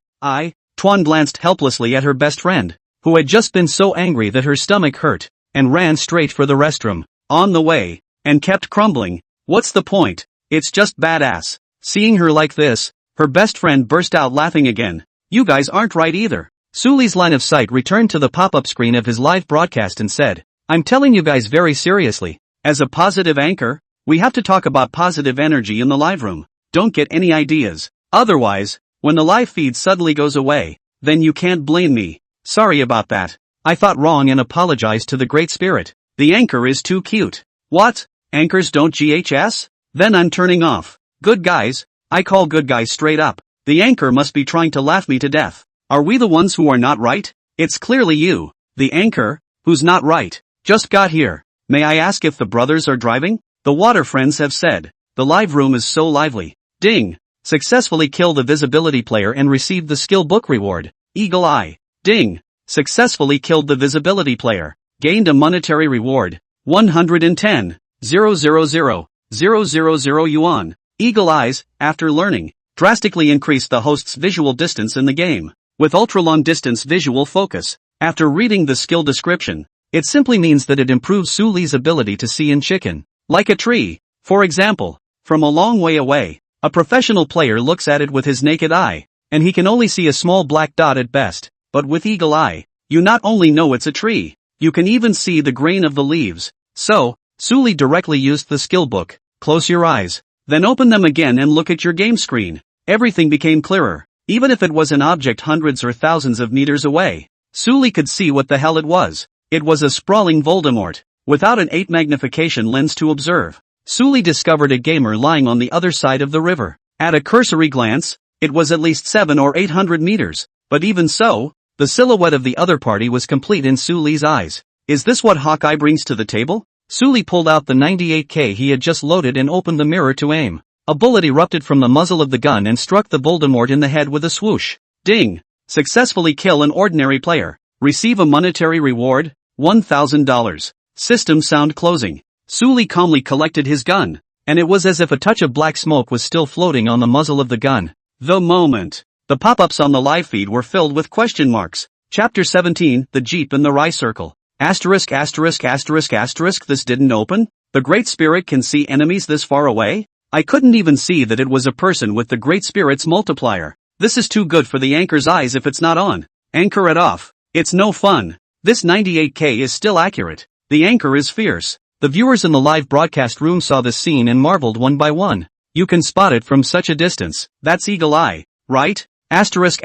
Tuan glanced helplessly at her best friend, who had just been so angry that her stomach hurt, and ran straight for the restroom. On the way, and kept crumbling. What's the point? It's just badass. Seeing her like this, her best friend burst out laughing again. You guys aren't right either. Suli's line of sight returned to the pop-up screen of his live broadcast and said, I'm telling you guys very seriously, as a positive anchor, we have to talk about positive energy in the live room. Don't get any ideas. Otherwise, when the live feed suddenly goes away, then you can't blame me. Sorry about that. I thought wrong and apologized to the Great Spirit. The anchor is too cute. What? Anchors don't GHS? Then I'm turning off. Good guys. I call good guys straight up. The anchor must be trying to laugh me to death. Are we the ones who are not right? It's clearly you, the anchor, who's not right. Just got here. May I ask if the brothers are driving? The water friends have said. The live room is so lively. Ding. Successfully kill the visibility player and receive the skill book reward. Eagle eye. Ding. Successfully killed the visibility player. Gained a monetary reward. 110,000,000 yuan. Eagle eyes, after learning, drastically increased the host's visual distance in the game. With ultra-long distance visual focus. After reading the skill description, it simply means that it improves Suli's ability to see in chicken. Like a tree. For example, from a long way away, a professional player looks at it with his naked eye, and he can only see a small black dot at best, but with eagle eye, you not only know it's a tree, you can even see the grain of the leaves. So, Suli directly used the skill book. Close your eyes, then open them again and look at your game screen. Everything became clearer, even if it was an object hundreds or thousands of meters away. Suli could see what the hell it was. It was a sprawling Voldemort, without an 8 magnification lens to observe. Suli discovered a gamer lying on the other side of the river. At a cursory glance, it was at least 700 or 800 meters, but even so, the silhouette of the other party was complete in Suli's eyes. Is this what Hawkeye brings to the table? Suli pulled out the 98K he had just loaded and opened the mirror to aim. A bullet erupted from the muzzle of the gun and struck the Voldemort in the head with a swoosh. Ding! Successfully kill an ordinary player. Receive a monetary reward, $1,000. System sound closing. Suli calmly collected his gun, and it was as if a touch of black smoke was still floating on the muzzle of the gun. The moment. The pop-ups on the live feed were filled with question marks. Chapter 17, The Jeep in the Rye Circle. Asterisk. This didn't open? The Great Spirit can see enemies this far away? I couldn't even see that it was a person with the Great Spirit's multiplier. This is too good for the anchor's eyes if it's not on. Anchor it off. It's no fun. This 98K is still accurate. The anchor is fierce. The viewers in the live broadcast room saw this scene and marveled one by one. You can spot it from such a distance. That's eagle eye, right? Asterisk.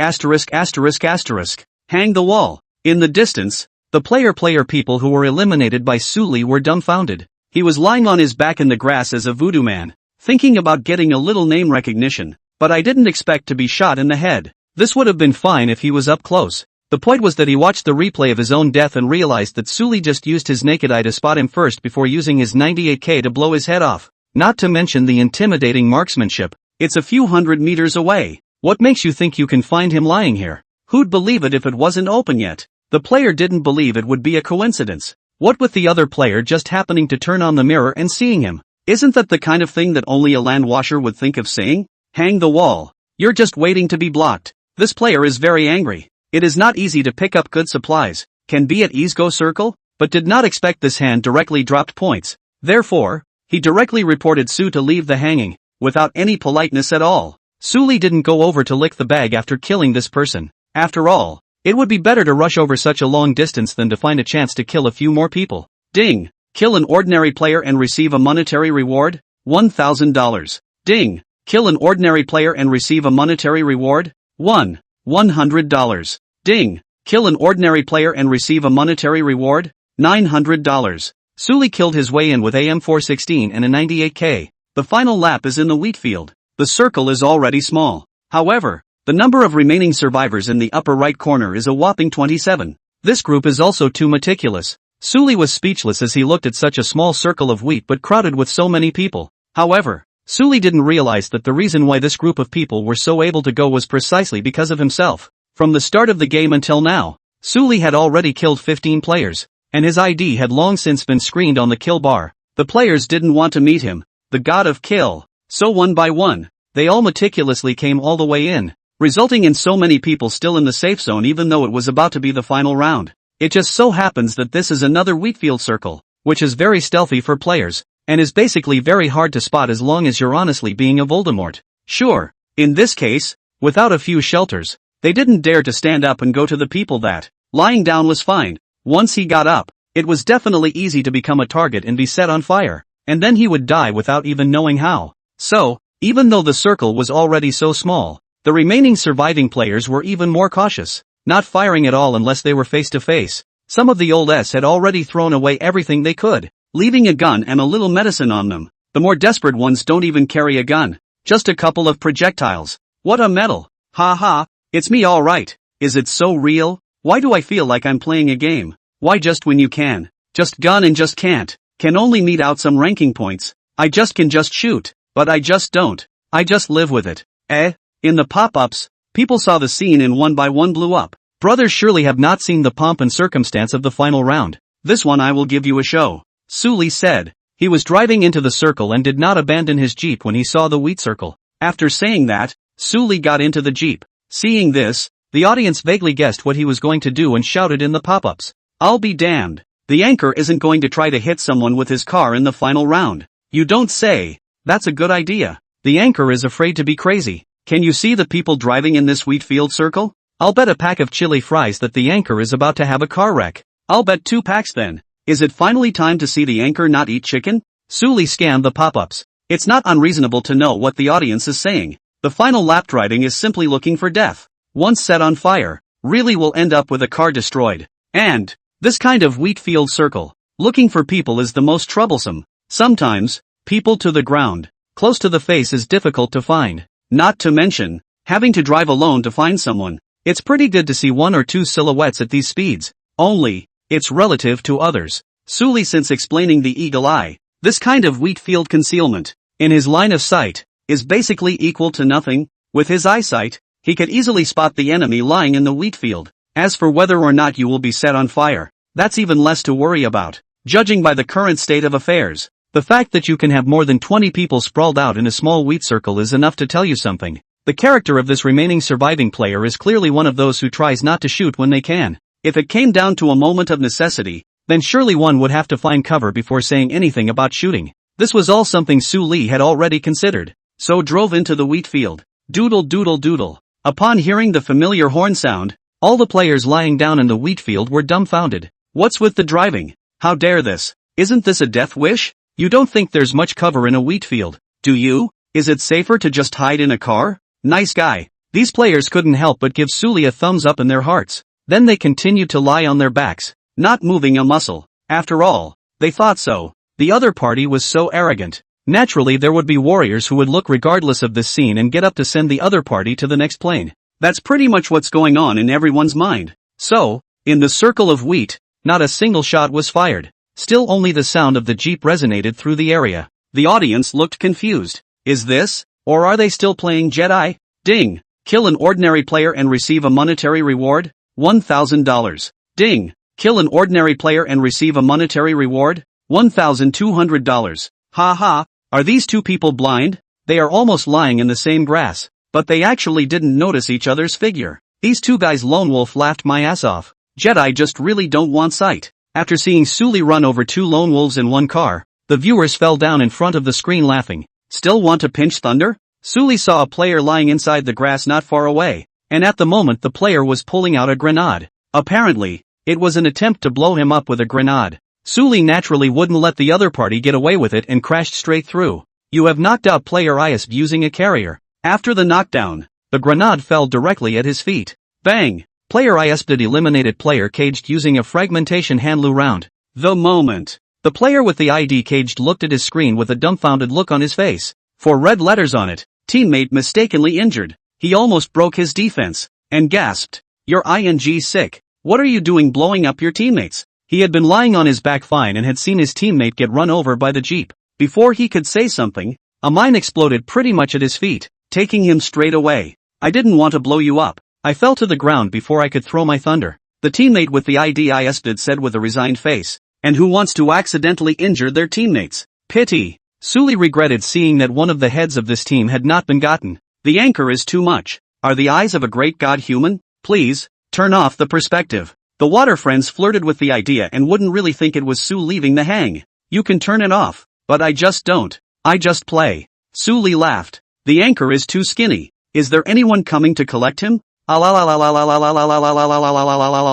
Hang the wall. In the distance, the player people who were eliminated by Suli were dumbfounded. He was lying on his back in the grass as a voodoo man, thinking about getting a little name recognition, but I didn't expect to be shot in the head. This would have been fine if he was up close. The point was that he watched the replay of his own death and realized that Suli just used his naked eye to spot him first before using his 98K to blow his head off. Not to mention the intimidating marksmanship. It's a few hundred meters away. What makes you think you can find him lying here? Who'd believe it if it wasn't open yet? The player didn't believe it would be a coincidence. What with the other player just happening to turn on the mirror and seeing him? Isn't that the kind of thing that only a land washer would think of saying? Hang the wall. You're just waiting to be blocked. This player is very angry. It is not easy to pick up good supplies. Can be at ease go circle? But did not expect this hand directly dropped points. Therefore, he directly reported Su to leave the hanging, without any politeness at all. Su didn't go over to lick the bag after killing this person. After all, it would be better to rush over such a long distance than to find a chance to kill a few more people. Ding! Kill an ordinary player and receive a monetary reward? $1,000. Ding! Kill an ordinary player and receive a monetary reward? $100. Ding! Kill an ordinary player and receive a monetary reward? $900. Su killed his way in with AM416 and a 98k. The final lap is in the wheat field. The circle is already small. However, the number of remaining survivors in the upper right corner is a whopping 27. This group is also too meticulous. Su was speechless as he looked at such a small circle of wheat but crowded with so many people. However, Su didn't realize that the reason why this group of people were so able to go was precisely because of himself. From the start of the game until now, Su had already killed 15 players, and his ID had long since been screened on the kill bar. The players didn't want to meet him, the god of kill. So one by one, they all meticulously came all the way in, resulting in so many people still in the safe zone even though it was about to be the final round. It just so happens that this is another wheatfield circle, which is very stealthy for players, and is basically very hard to spot as long as you're honestly being a Voldemort. Sure, in this case, without a few shelters, they didn't dare to stand up and go to the people that, lying down was fine. Once he got up, it was definitely easy to become a target and be set on fire, and then he would die without even knowing how. So, even though the circle was already so small, the remaining surviving players were even more cautious, not firing at all unless they were face to face. Some of the old S had already thrown away everything they could, leaving a gun and a little medicine on them. The more desperate ones don't even carry a gun, just a couple of projectiles. What a medal! Ha ha, it's me alright. Is it so real? Why do I feel like I'm playing a game? Why just when you can? Just gun and just can't. Can only meet out some ranking points. I just can just shoot, but I just don't. I just live with it. In the pop-ups, people saw the scene and one by one blew up. Brothers surely have not seen the pomp and circumstance of the final round. This one I will give you a show. Su said. He was driving into the circle and did not abandon his jeep when he saw the wheat circle. After saying that, Su got into the jeep. Seeing this, the audience vaguely guessed what he was going to do and shouted in the pop-ups. I'll be damned. The anchor isn't going to try to hit someone with his car in the final round. You don't say. That's a good idea. The anchor is afraid to be crazy. Can you see the people driving in this wheat field circle? I'll bet a pack of chili fries that the anchor is about to have a car wreck. I'll bet 2 packs then. Is it finally time to see the anchor not eat chicken? Su scanned the pop-ups. It's not unreasonable to know what the audience is saying. The final lap riding is simply looking for death. Once set on fire, really will end up with a car destroyed. And, this kind of wheat field circle, looking for people is the most troublesome. Sometimes, people to the ground, close to the face is difficult to find. Not to mention, having to drive alone to find someone. It's pretty good to see 1 or 2 silhouettes at these speeds. Only, it's relative to others. Su since explaining the eagle eye, this kind of wheat field concealment, in his line of sight, is basically equal to nothing. With his eyesight, he could easily spot the enemy lying in the wheat field. As for whether or not you will be set on fire, that's even less to worry about. Judging by the current state of affairs, the fact that you can have more than 20 people sprawled out in a small wheat circle is enough to tell you something. The character of this remaining surviving player is clearly one of those who tries not to shoot when they can. If it came down to a moment of necessity, then surely one would have to find cover before saying anything about shooting. This was all something Su had already considered. So drove into the wheat field. Doodle doodle doodle. Upon hearing the familiar horn sound, all the players lying down in the wheat field were dumbfounded. What's with the driving? How dare this? Isn't this a death wish? You don't think there's much cover in a wheat field, do you? Is it safer to just hide in a car? Nice guy. These players couldn't help but give Su a thumbs up in their hearts. Then they continued to lie on their backs, not moving a muscle. After all, they thought so. The other party was so arrogant. Naturally there would be warriors who would look regardless of this scene and get up to send the other party to the next plane. That's pretty much what's going on in everyone's mind. So, in the circle of wheat, not a single shot was fired. Still only the sound of the jeep resonated through the area. The audience looked confused. Is this, or are they still playing Jedi? Ding! Kill an ordinary player and receive a monetary reward? $1,000. Ding! Kill an ordinary player and receive a monetary reward? $1,200. Ha ha, are these 2 people blind? They are almost lying in the same grass. but they actually didn't notice each other's figure. These two guys lone wolf laughed my ass off. Jedi just really don't want sight. After seeing Suli run over two lone wolves in one car, the viewers fell down in front of the screen laughing. Still want to pinch thunder? Suli saw a player lying inside the grass not far away, and at the moment the player was pulling out a grenade. Apparently, it was an attempt to blow him up with a grenade. Suli naturally wouldn't let the other party get away with it and crashed straight through. You have knocked out player ISP using a carrier. After the knockdown, the grenade fell directly at his feet. Bang! Player ISP eliminated player caged using a fragmentation handlu round. The moment the player with the ID caged looked at his screen with a dumbfounded look on his face. 4 red letters on it. Teammate mistakenly injured. He almost broke his defense, and gasped, "You're ing sick. What are you doing blowing up your teammates?" He had been lying on his back fine and had seen his teammate get run over by the jeep. Before he could say something, a mine exploded pretty much at his feet, taking him straight away. "I didn't want to blow you up. I fell to the ground before I could throw my thunder," the teammate with the ID ISP said with a resigned face. "And who wants to accidentally injure their teammates? Pity." Suli regretted seeing that one of the heads of this team had not been gotten. The anchor is too much. Are the eyes of a great god human? Please, turn off the perspective. The water friends flirted with the idea and wouldn't really think it was Sue leaving the hang. You can turn it off, but I just don't. I just play. Suli laughed. The anchor is too skinny. Is there anyone coming to collect him? I'll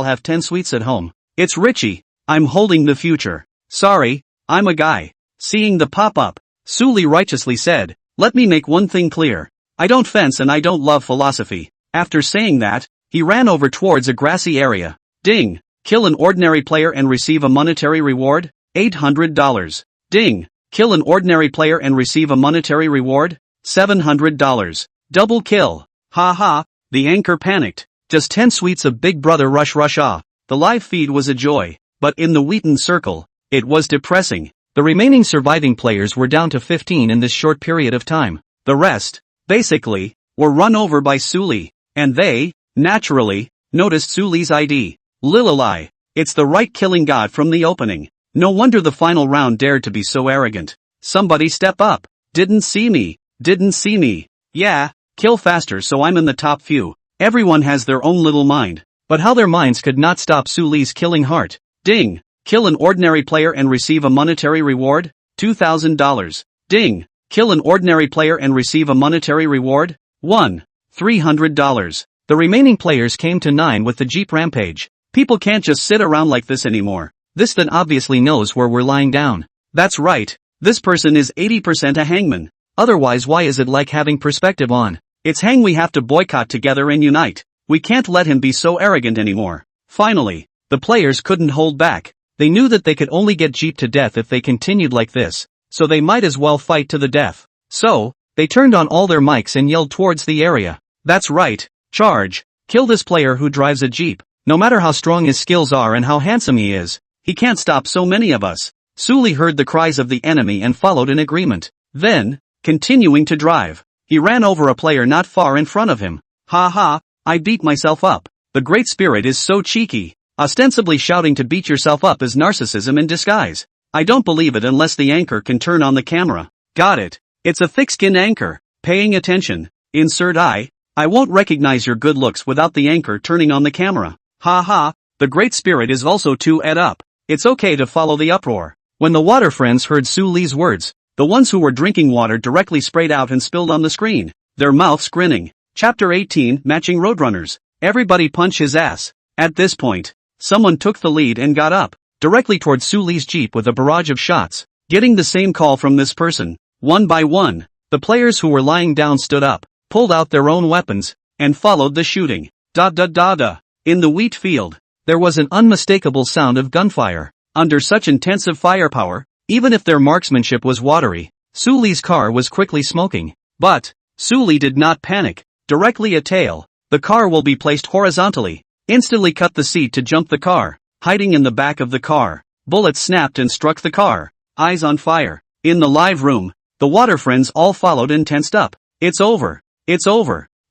have 10 sweets at home. It's Richie. I'm holding the future. Sorry, I'm a guy. Seeing the pop-up, Suli righteously said, "Let me make one thing clear. I don't fence and I don't love philosophy." After saying that, he ran over towards a grassy area. Ding! Kill an ordinary player and receive a monetary reward? $800. Ding! Kill an ordinary player and receive a monetary reward? $700. Double kill. Ha ha, the anchor panicked. Just 10 sweets of Big Brother rush ah. The live feed was a joy, but in the Wheaton circle, it was depressing. The remaining surviving players were down to 15 in this short period of time. The rest, basically, were run over by Suli, and they, naturally, noticed Suli's ID. Lililai, it's the right killing god from the opening. No wonder the final round dared to be so arrogant. Somebody step up. Didn't see me. Yeah, kill faster so I'm in the top few. Everyone has their own little mind. But how their minds could not stop Suli's killing heart. Ding! Kill an ordinary player and receive a monetary reward? $2,000. Ding! Kill an ordinary player and receive a monetary reward? $300. The remaining players came to 9 with the Jeep Rampage. People can't just sit around like this anymore. This then obviously knows where we're lying down. That's right, this person is 80% a hangman. Otherwise why is it like having perspective on? It's hang we have to boycott together and unite. We can't let him be so arrogant anymore. Finally, the players couldn't hold back. They knew that they could only get Jeep to death if they continued like this, so they might as well fight to the death. So, they turned on all their mics and yelled towards the area. That's right, charge. Kill this player who drives a Jeep. No matter how strong his skills are and how handsome he is, he can't stop so many of us. Suli heard the cries of the enemy and followed in agreement. Then, continuing to drive, he ran over a player not far in front of him. Ha ha, I beat myself up. The Great Spirit is so cheeky. Ostensibly shouting to beat yourself up is narcissism in disguise. I don't believe it unless the anchor can turn on the camera. Got it. It's a thick-skinned anchor. Paying attention. Insert I won't recognize your good looks without the anchor turning on the camera. Ha ha, the Great Spirit is also too ed up. It's okay to follow the uproar. When the water friends heard Suli's words, the ones who were drinking water directly sprayed out and spilled on the screen, their mouths grinning. Chapter 18, Matching Roadrunners. Everybody punch his ass. At this point, someone took the lead and got up, directly towards Suli's Jeep with a barrage of shots. Getting the same call from this person. One by one, the players who were lying down stood up, pulled out their own weapons, and followed the shooting. In the wheat field, there was an unmistakable sound of gunfire. Under such intensive firepower, even if their marksmanship was watery, Suli's car was quickly smoking. But, Suli did not panic. Directly a tail, the car will be placed horizontally. Instantly cut the seat to jump the car, hiding in the back of the car. Bullets snapped and struck the car, eyes on fire. In the live room, the water friends all followed and tensed up. It's over.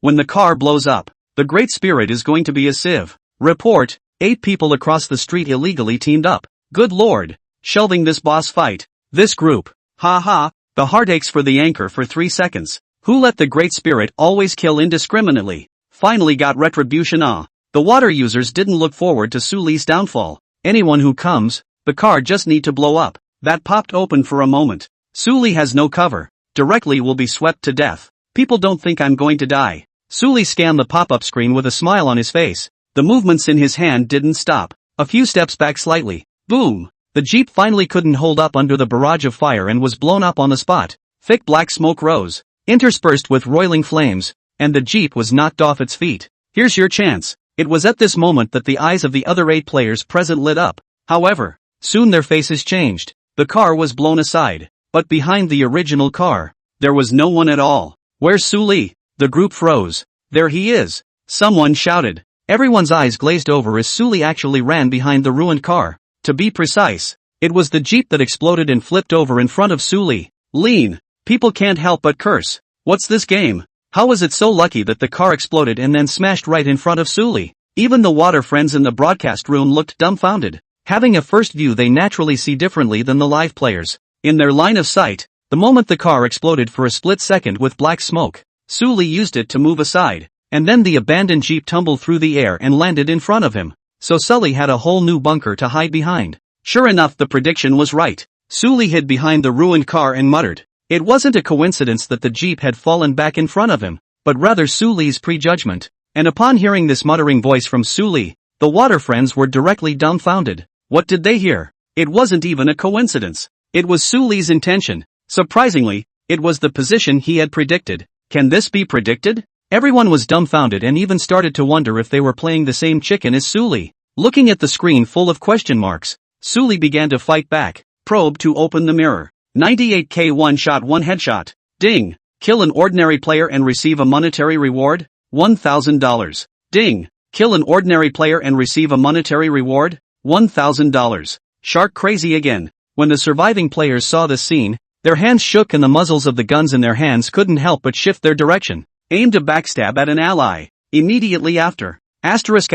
When the car blows up, the Great Spirit is going to be a sieve. Report, 8 people across the street illegally teamed up. Good lord, shelving this boss fight. This group. Ha ha, the heart aches for the anchor for 3 seconds. Who let the Great Spirit always kill indiscriminately? Finally got retribution. The water users didn't look forward to Suli's downfall. Anyone who comes, the car just need to blow up. That popped open for a moment. Suli has no cover. Directly will be swept to death. People don't think I'm going to die. Suli scanned the pop-up screen with a smile on his face. The movements in his hand didn't stop. A few steps back slightly. Boom! The Jeep finally couldn't hold up under the barrage of fire and was blown up on the spot. Thick black smoke rose, interspersed with roiling flames, and the Jeep was knocked off its feet. Here's your chance. It was at this moment that the eyes of the other 8 players present lit up. However, soon their faces changed. The car was blown aside, but behind the original car, there was no one at all. Where's Suli? The group froze. There he is! Someone shouted. Everyone's eyes glazed over as Suli actually ran behind the ruined car. To be precise, it was the Jeep that exploded and flipped over in front of Suli. Lean. People can't help but curse. What's this game? How was it so lucky that the car exploded and then smashed right in front of Suli? Even the water friends in the broadcast room looked dumbfounded. Having a first view, they naturally see differently than the live players. In their line of sight, the moment the car exploded for a split second with black smoke, Suli used it to move aside, and then the abandoned Jeep tumbled through the air and landed in front of him. So Sully had a whole new bunker to hide behind. Sure enough, the prediction was right. Suli hid behind the ruined car and muttered. It wasn't a coincidence that the Jeep had fallen back in front of him, but rather Suli's prejudgment. And upon hearing this muttering voice from Suli, the water friends were directly dumbfounded. What did they hear? It wasn't even a coincidence. It was Suli's intention. Surprisingly, it was the position he had predicted. Can this be predicted? Everyone was dumbfounded and even started to wonder if they were playing the same chicken as Suli. Looking at the screen full of question marks, Suli began to fight back. Probe to open the mirror. 98k one shot, one headshot. Ding. Kill an ordinary player and receive a monetary reward? $1,000. Ding. Kill an ordinary player and receive a monetary reward? $1,000. Shark crazy again. When the surviving players saw this scene, their hands shook and the muzzles of the guns in their hands couldn't help but shift their direction. Aim to backstab at an ally. Immediately after. Asterisk.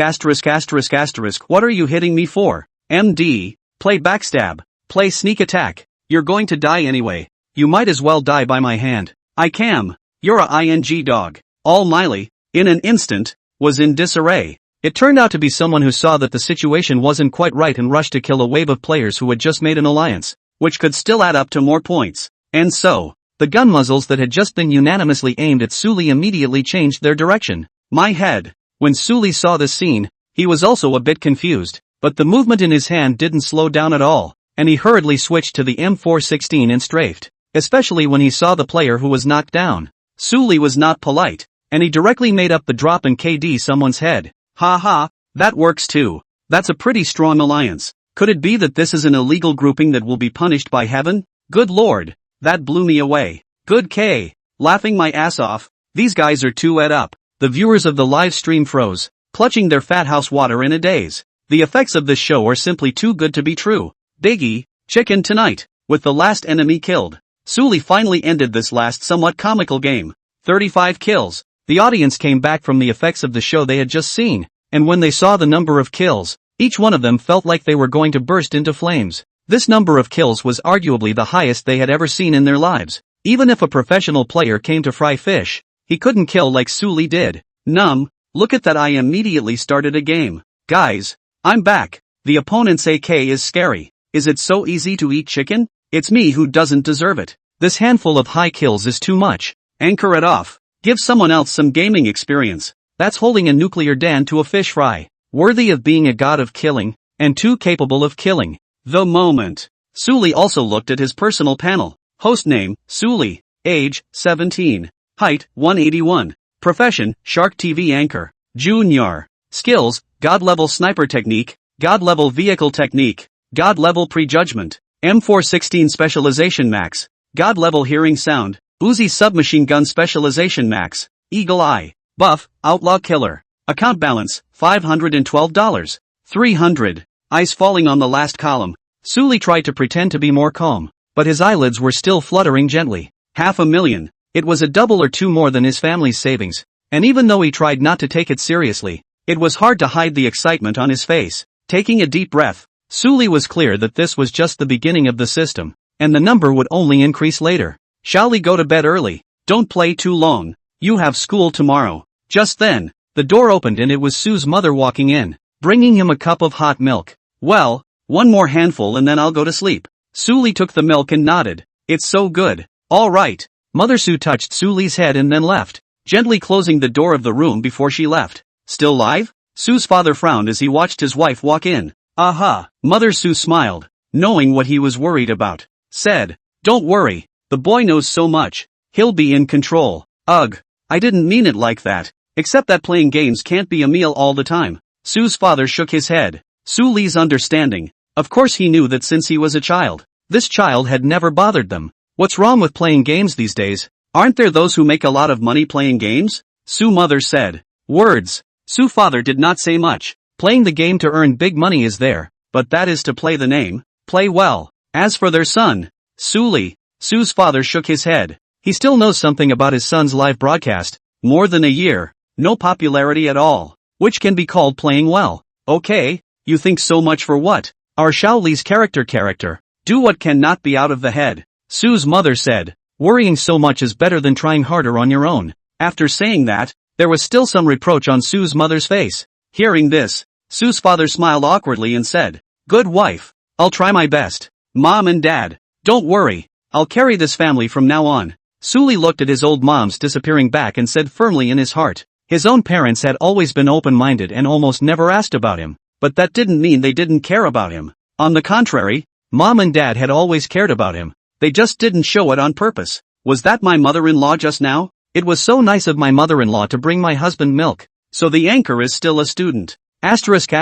What are you hitting me for? MD. Play backstab. Play sneak attack. You're going to die anyway. You might as well die by my hand. I cam. You're a ing dog. All Miley, in an instant, was in disarray. It turned out to be someone who saw that the situation wasn't quite right and rushed to kill a wave of players who had just made an alliance, which could still add up to more points. And so, the gun muzzles that had just been unanimously aimed at Suli immediately changed their direction. My head. When Suli saw this scene, he was also a bit confused, but the movement in his hand didn't slow down at all, and he hurriedly switched to the M416 and strafed, especially when he saw the player who was knocked down. Suli was not polite, and he directly made up the drop and KD someone's head. Ha, that works too. That's a pretty strong alliance. Could it be that this is an illegal grouping that will be punished by heaven? Good lord, that blew me away. Good K. Laughing my ass off. These guys are too ed up. The viewers of the live stream froze, clutching their fat house water in a daze. The effects of this show are simply too good to be true. Biggie, chicken tonight, with the last enemy killed. Suli finally ended this last somewhat comical game. 35 kills. The audience came back from the effects of the show they had just seen, and when they saw the number of kills, each one of them felt like they were going to burst into flames. This number of kills was arguably the highest they had ever seen in their lives. Even if a professional player came to fry fish, he couldn't kill like Suli did. Look at that. I immediately started a game. Guys, I'm back. The opponent's AK is scary. Is it so easy to eat chicken? It's me who doesn't deserve it. This handful of high kills is too much. Anchor it off. Give someone else some gaming experience. That's holding a nuclear Dan to a fish fry. Worthy of being a god of killing, and too capable of killing. The moment. Suli also looked at his personal panel. Host name, Suli. Age, 17. Height, 181. Profession, Shark TV anchor. Junior. Skills, God-level sniper technique, God-level vehicle technique, God-level prejudgment, M416 specialization max, God-level hearing sound, Uzi submachine gun specialization max, Eagle Eye, buff, outlaw killer. Account balance, $512. 300. Ice falling on the last column. Suli tried to pretend to be more calm, but his eyelids were still fluttering gently. $500,000. It was a double or two more than his family's savings, and even though he tried not to take it seriously, it was hard to hide the excitement on his face. Taking a deep breath, Suli was clear that this was just the beginning of the system, and the number would only increase later. Shall we go to bed early? don't play too long. You have school tomorrow. Just then, the door opened and it was Sue's mother walking in, bringing him a cup of hot milk. Well, one more handful and then I'll go to sleep. Suli took the milk and nodded. It's so good. All right. Mother Sue touched Suli's head and then left, gently closing the door of the room before she left. Still live? Sue's father frowned as he watched his wife walk in. Aha! Mother Sue smiled, knowing what he was worried about. Said, don't worry, the boy knows so much. He'll be in control. Ugh, I didn't mean it like that. Except that playing games can't be a meal all the time. Sue's father shook his head. Suli's understanding. Of course he knew that since he was a child, this child had never bothered them. What's wrong with playing games these days? Aren't there those who make a lot of money playing games? Sue mother said. Words. Sue father did not say much. Playing the game to earn big money is there, but that is to play the name, play well. As for their son, Suli, Sue's father shook his head. He still knows something about his son's live broadcast. More than a year, no popularity at all, which can be called playing well. Okay, you think so much for what? Our Shaoli's character. Do what cannot be out of the head. Sue's mother said, worrying so much is better than trying harder on your own. After saying that, there was still some reproach on Sue's mother's face. Hearing this, Sue's father smiled awkwardly and said, good wife, I'll try my best. Mom and Dad, don't worry, I'll carry this family from now on. Suli looked at his old mom's disappearing back and said firmly in his heart, his own parents had always been open-minded and almost never asked about him, but that didn't mean they didn't care about him. On the contrary, Mom and Dad had always cared about him. They just didn't show it on purpose. Was that my mother-in-law just now? It was so nice of my mother-in-law to bring my husband milk. So the anchor is still a student. Asterisk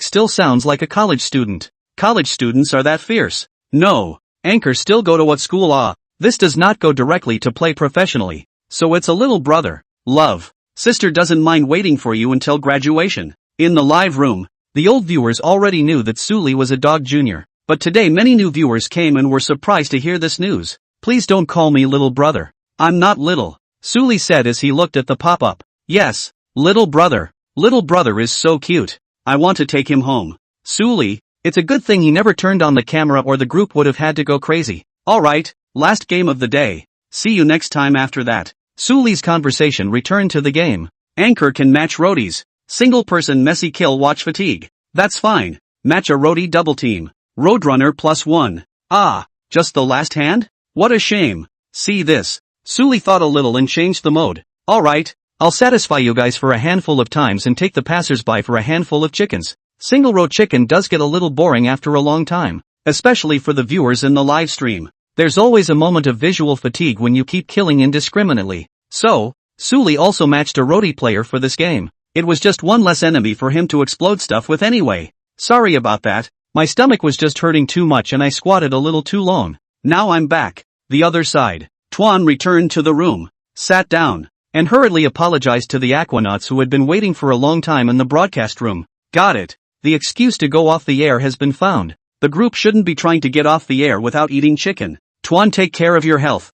still sounds like a college student. College students are that fierce. No. Anchor still go to what school? This does not go directly to play professionally. So it's a little brother. Love. Sister doesn't mind waiting for you until graduation. In the live room, the old viewers already knew that Suli was a dog junior. But today many new viewers came and were surprised to hear this news. Please don't call me little brother. I'm not little. Suli said as he looked at the pop-up. Yes, little brother. Little brother is so cute. I want to take him home. Suli, it's a good thing he never turned on the camera or the group would have had to go crazy. Alright, last game of the day. See you next time after that. Suli's conversation returned to the game. Anchor can match roadies. Single person messy kill watch fatigue. That's fine. Match a roadie double team. Roadrunner +1. Just the last hand? What a shame. See this. Suli thought a little and changed the mode. Alright, I'll satisfy you guys for a handful of times and take the passers-by for a handful of chickens. Single row chicken does get a little boring after a long time, especially for the viewers in the live stream. There's always a moment of visual fatigue when you keep killing indiscriminately. So, Suli also matched a roadie player for this game. It was just one less enemy for him to explode stuff with anyway. Sorry about that. My stomach was just hurting too much and I squatted a little too long. Now I'm back. The other side. Tuan returned to the room, sat down, and hurriedly apologized to the aquanauts who had been waiting for a long time in the broadcast room. Got it. The excuse to go off the air has been found. The group shouldn't be trying to get off the air without eating chicken. Tuan, take care of your health.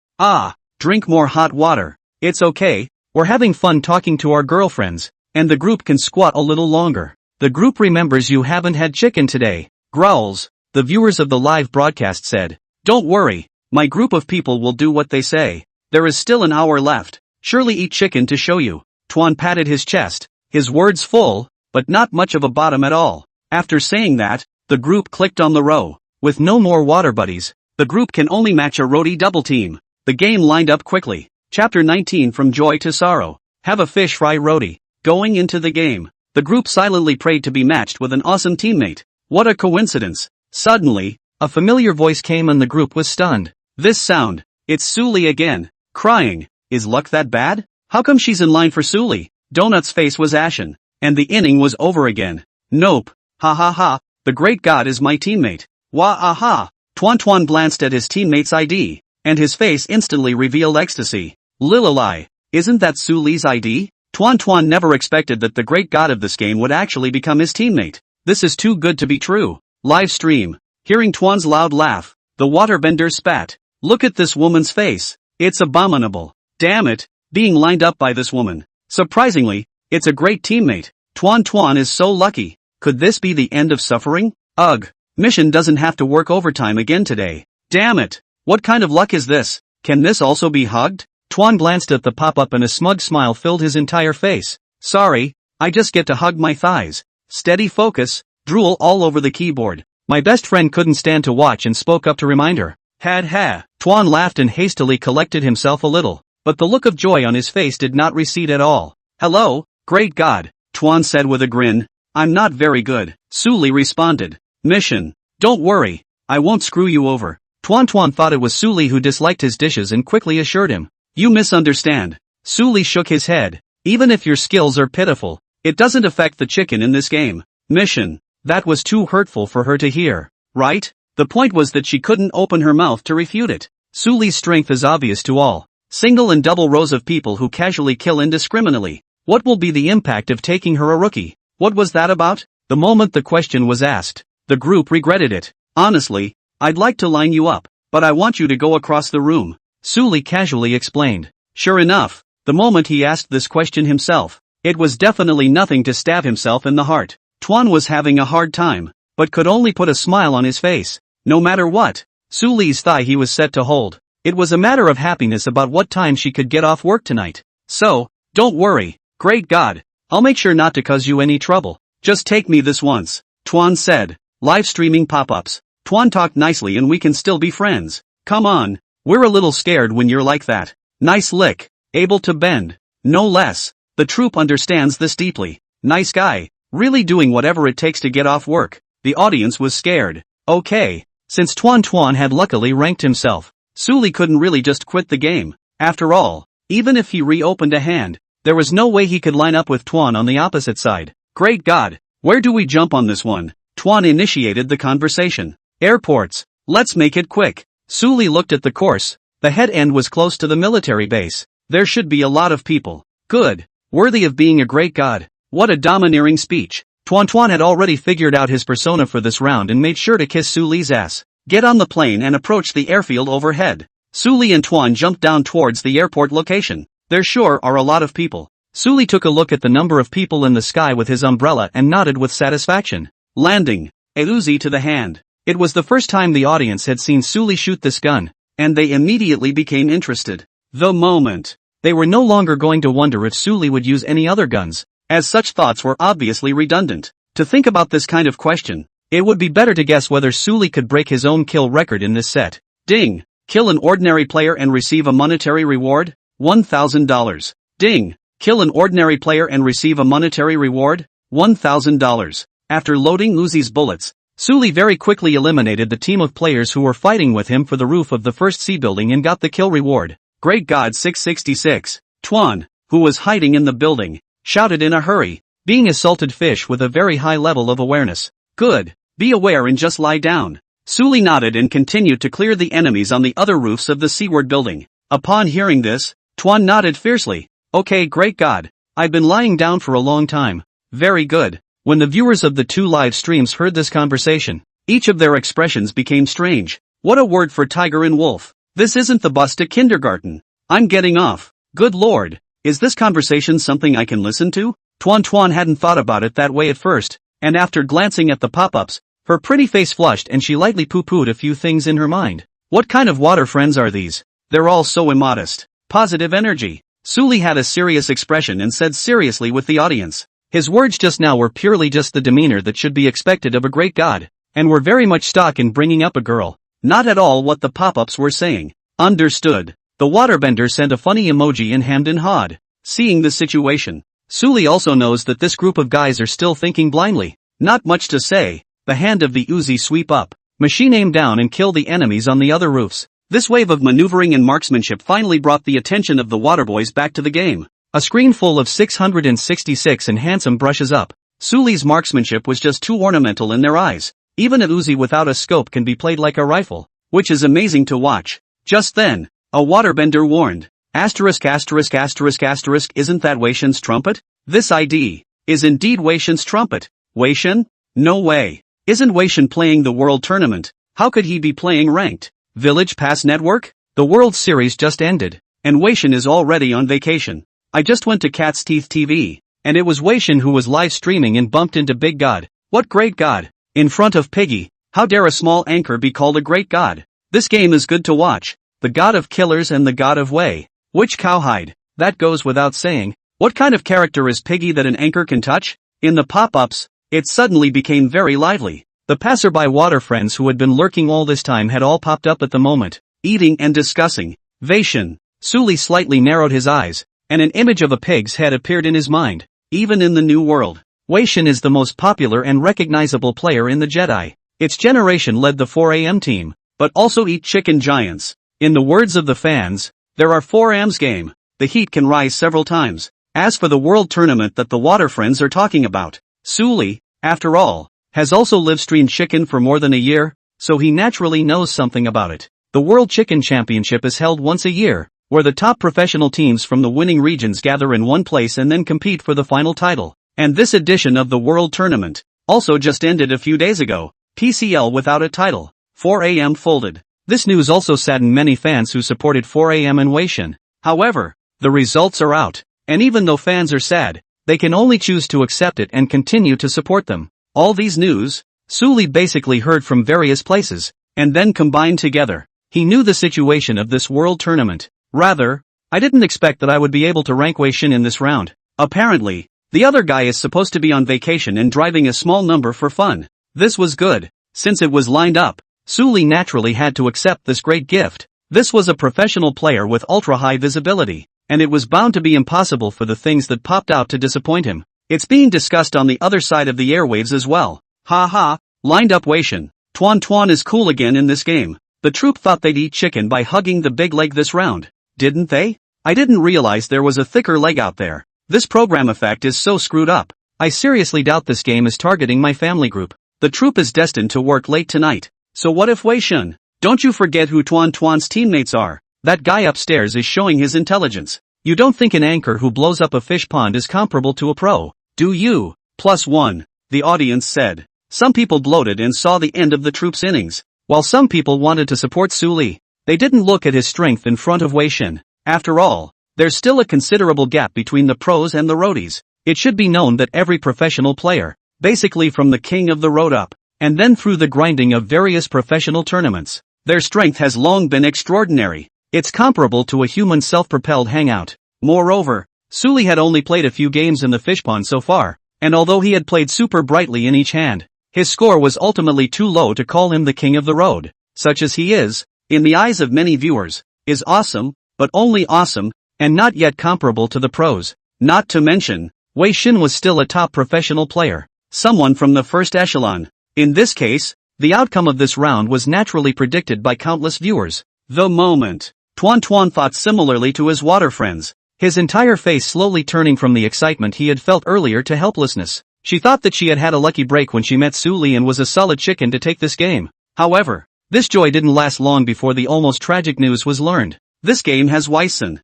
Drink more hot water. It's okay. We're having fun talking to our girlfriends, and the group can squat a little longer. The group remembers you haven't had chicken today. Growls. The viewers of the live broadcast said, don't worry, my group of people will do what they say. There is still an hour left. Surely eat chicken to show you. Tuan patted his chest, his words full, but not much of a bottom at all. After saying that, the group clicked on the row. With no more water buddies, the group can only match a roadie double team. The game lined up quickly. Chapter 19 From Joy to Sorrow. Have a fish fry roadie. Going into the game, the group silently prayed to be matched with an awesome teammate. What a coincidence. Suddenly, a familiar voice came and the group was stunned. This sound. It's Suli again. Crying. Is luck that bad? How come she's in line for Suli? Donut's face was ashen. And the inning was over again. Nope. Ha ha ha. The great god is my teammate. Wah aha. Tuan glanced at his teammate's ID, and his face instantly revealed ecstasy. Lilalai. Isn't that Suli's ID? Tuan never expected that the great god of this game would actually become his teammate. This is too good to be true. Live stream. Hearing Tuan's loud laugh, the waterbender spat. Look at this woman's face. It's abominable. Damn it, being lined up by this woman. Surprisingly, it's a great teammate. Tuan is so lucky. Could this be the end of suffering? Ugh. Mission doesn't have to work overtime again today. Damn it. What kind of luck is this? Can this also be hugged? Tuan glanced at the pop-up and a smug smile filled his entire face. Sorry, I just get to hug my thighs. Steady focus, drool all over the keyboard. My best friend couldn't stand to watch and spoke up to remind her. Had ha. Tuan laughed and hastily collected himself a little, but the look of joy on his face did not recede at all. Hello, great God, Tuan said with a grin. I'm not very good, Suli responded. Mission. Don't worry, I won't screw you over. Tuan thought it was Suli who disliked his dishes and quickly assured him. You misunderstand. Suli shook his head. Even if your skills are pitiful, it doesn't affect the chicken in this game. Mission. That was too hurtful for her to hear, right? The point was that she couldn't open her mouth to refute it. Suli's strength is obvious to all. Single and double rows of people who casually kill indiscriminately. What will be the impact of taking her a rookie? What was that about? The moment the question was asked, the group regretted it. Honestly, I'd like to line you up, but I want you to go across the room, Suli casually explained. Sure enough, the moment he asked this question himself, it was definitely nothing to stab himself in the heart. Tuan was having a hard time, but could only put a smile on his face. No matter what, Suli's thigh he was set to hold. It was a matter of happiness about what time she could get off work tonight. So, don't worry, great God, I'll make sure not to cause you any trouble. Just take me this once, Tuan said. Live streaming pop-ups. Tuan talked nicely and we can still be friends. Come on, we're a little scared when you're like that. Nice lick, able to bend. No less. The troupe understands this deeply. Nice guy, really doing whatever it takes to get off work. The audience was scared. Okay, since Tuan had luckily ranked himself, Suli couldn't really just quit the game. After all, even if he reopened a hand, there was no way he could line up with Tuan on the opposite side. Great God, where do we jump on this one? Tuan initiated the conversation. Airports. Let's make it quick. Suli looked at the course. The head end was close to the military base. There should be a lot of people. Good. Worthy of being a great god. What a domineering speech. Tuan had already figured out his persona for this round and made sure to kiss Suli's ass. Get on the plane and approach the airfield overhead. Suli and Tuan jumped down towards the airport location. There sure are a lot of people. Suli took a look at the number of people in the sky with his umbrella and nodded with satisfaction. Landing. A Uzi to the hand. It was the first time the audience had seen Suli shoot this gun, and they immediately became interested. The moment. They were no longer going to wonder if Suli would use any other guns, as such thoughts were obviously redundant. To think about this kind of question, it would be better to guess whether Suli could break his own kill record in this set. Ding. Kill an ordinary player and receive a monetary reward? $1,000. Ding. Kill an ordinary player and receive a monetary reward? $1,000. After loading Uzi's bullets, Suli very quickly eliminated the team of players who were fighting with him for the roof of the first C building and got the kill reward. Great God 666. Tuan, who was hiding in the building, shouted in a hurry, being a salted fish with a very high level of awareness. Good. Be aware and just lie down. Suli nodded and continued to clear the enemies on the other roofs of the seaward building. Upon hearing this, Tuan nodded fiercely. Okay, great God. I've been lying down for a long time. Very good. When the viewers of the two live streams heard this conversation, each of their expressions became strange. What a word for tiger and wolf. This isn't the bus to kindergarten. I'm getting off. Good Lord. Is this conversation something I can listen to? Tuan hadn't thought about it that way at first, and after glancing at the pop-ups, her pretty face flushed and she lightly poo-pooed a few things in her mind. What kind of water friends are these? They're all so immodest. Positive energy. Suli had a serious expression and said seriously with the audience. His words just now were purely just the demeanor that should be expected of a great god, and were very much stuck in bringing up a girl. Not at all what the pop-ups were saying. Understood. The waterbender sent a funny emoji and hemmed and hawed. Seeing the situation, Suli also knows that this group of guys are still thinking blindly. Not much to say. The hand of the Uzi sweep up, machine aim down and kill the enemies on the other roofs. This wave of maneuvering and marksmanship finally brought the attention of the waterboys back to the game. A screen full of 666 and handsome brushes up. Suli's marksmanship was just too ornamental in their eyes. Even a Uzi without a scope can be played like a rifle, which is amazing to watch. Just then, a waterbender warned. Asterisk asterisk asterisk asterisk, isn't that Wei Shen's trumpet? This ID is indeed Wei Shen's trumpet. Wei Shen? No way. Isn't Wei Shen playing the World Tournament? How could he be playing ranked? Village Pass Network? The World Series just ended, and Wei Shen is already on vacation. I just went to Cat's Teeth TV, and it was Wei Shen who was live streaming and bumped into Big God. What great God? In front of Piggy. How dare a small anchor be called a great god? This game is good to watch. the god of killers and the god of Wei. Which cowhide? That goes without saying. What kind of character is Piggy that an anchor can touch? In the pop-ups, it suddenly became very lively. The passerby water friends who had been lurking all this time had all popped up at the moment, eating and discussing. Vaishun. Suli slightly narrowed his eyes, and an image of a pig's head appeared in his mind. Even in the new world, Vaishun is the most popular and recognizable player in the Jedi. Its generation led the 4am team, but also eat chicken giants. In the words of the fans, there are 4am's game. The heat can rise several times. As for the world tournament that the water friends are talking about, Suli, after all, has also live-streamed chicken for more than a year, so he naturally knows something about it. The World Chicken Championship is held once a year, where the top professional teams from the winning regions gather in one place and then compete for the final title. And this edition of the World Tournament also just ended a few days ago. PCL without a title. 4am folded. This news also saddened many fans who supported 4am and Vaishun. However, the results are out, and even though fans are sad, they can only choose to accept it and continue to support them. All these news, Suli basically heard from various places, and then combined together. He knew the situation of this world tournament. Rather, I didn't expect that I would be able to rank Vaishun in this round. Apparently, the other guy is supposed to be on vacation and driving a small number for fun. This was good. Since it was lined up, Suli naturally had to accept this great gift. This was a professional player with ultra-high visibility, and it was bound to be impossible for the things that popped out to disappoint him. It's being discussed on the other side of the airwaves as well. Ha, lined up Vaishun. Tuan is cool again in this game. The troop thought they'd eat chicken by hugging the big leg this round, didn't they? I didn't realize there was a thicker leg out there. This program effect is so screwed up. I seriously doubt this game is targeting my family group. The troop is destined to work late tonight. So what if Vaishun? Don't you forget who Tuan's teammates are. That guy upstairs is showing his intelligence. You don't think an anchor who blows up a fish pond is comparable to a pro, do you? +1, the audience said. Some people bloated and saw the end of the troop's innings, while some people wanted to support Suli. They didn't look at his strength in front of Vaishun. After all, there's still a considerable gap between the pros and the roadies. It should be known that every professional player, basically from the king of the road up, and then through the grinding of various professional tournaments, their strength has long been extraordinary. It's comparable to a human self-propelled hangout. Moreover, Suli had only played a few games in the fish pond so far, and although he had played super brightly in each hand, his score was ultimately too low to call him the king of the road. Such as he is, in the eyes of many viewers, is awesome, but only awesome, and not yet comparable to the pros. Not to mention, Vaishun was still a top professional player, someone from the first echelon. In this case, the outcome of this round was naturally predicted by countless viewers. The moment Tuan thought similarly to his water friends, his entire face slowly turning from the excitement he had felt earlier to helplessness. She thought that she had had a lucky break when she met Suli and was a solid chicken to take this game. However, this joy didn't last long before the almost tragic news was learned. This game has Vaishun.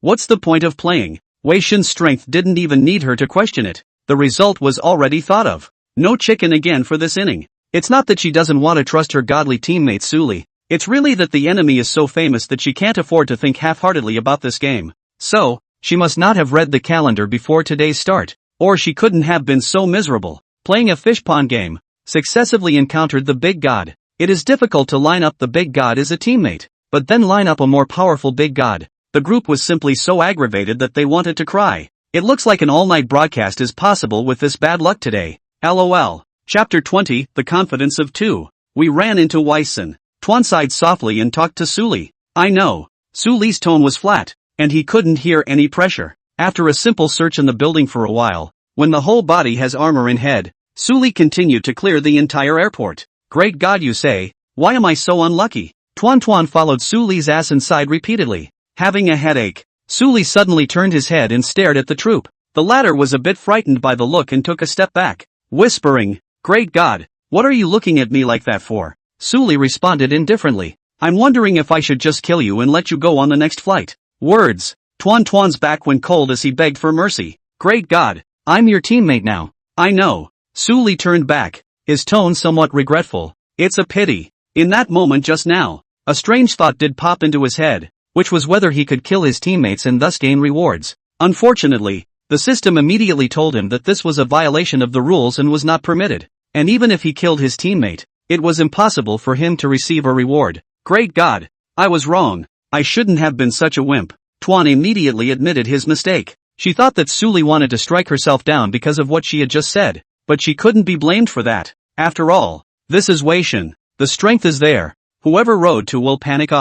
What's the point of playing? Vaishun's strength didn't even need her to question it. The result was already thought of. No chicken again for this inning. It's not that she doesn't want to trust her godly teammate Suli. It's really that the enemy is so famous that she can't afford to think half-heartedly about this game. So, she must not have read the calendar before today's start, or she couldn't have been so miserable. Playing a fish pond game, successively encountered the big god. It is difficult to line up the big god as a teammate, but then line up a more powerful big god. The group was simply so aggravated that they wanted to cry. It looks like an all-night broadcast is possible with this bad luck today. LOL. Chapter 20, The Confidence of Two. We ran into Vaishun. Tuan sighed softly and talked to Suli. I know. Suli's tone was flat, and he couldn't hear any pressure. After a simple search in the building for a while, when the whole body has armor in head, Suli continued to clear the entire airport. Great God, you say, why am I so unlucky? Tuan followed Suli's ass and sighed repeatedly. Having a headache, Suli suddenly turned his head and stared at the troop. The latter was a bit frightened by the look and took a step back, whispering, Great God, what are you looking at me like that for? Suli responded indifferently. I'm wondering if I should just kill you and let you go on the next flight. Words. Tuan's back went cold as he begged for mercy. Great God, I'm your teammate now. I know. Suli turned back, his tone somewhat regretful. It's a pity. In that moment just now, a strange thought did pop into his head, which was whether he could kill his teammates and thus gain rewards. Unfortunately, the system immediately told him that this was a violation of the rules and was not permitted. And even if he killed his teammate, it was impossible for him to receive a reward. Great God, I was wrong. I shouldn't have been such a wimp. Tuan immediately admitted his mistake. She thought that Suli wanted to strike herself down because of what she had just said, but she couldn't be blamed for that. After all, this is Weishan. The strength is there. Whoever rode to will panic.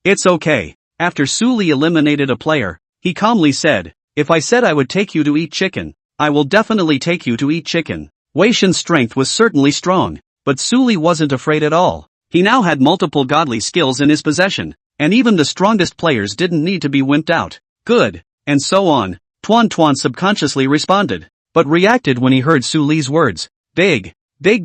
It's okay. After Suli eliminated a player, he calmly said, if I said I would take you to eat chicken, I will definitely take you to eat chicken. Weishan's strength was certainly strong, but Suli wasn't afraid at all. He now had multiple godly skills in his possession, and even the strongest players didn't need to be wimped out. Good. And so on. Tuan subconsciously responded, but reacted when he heard Suli's words. Big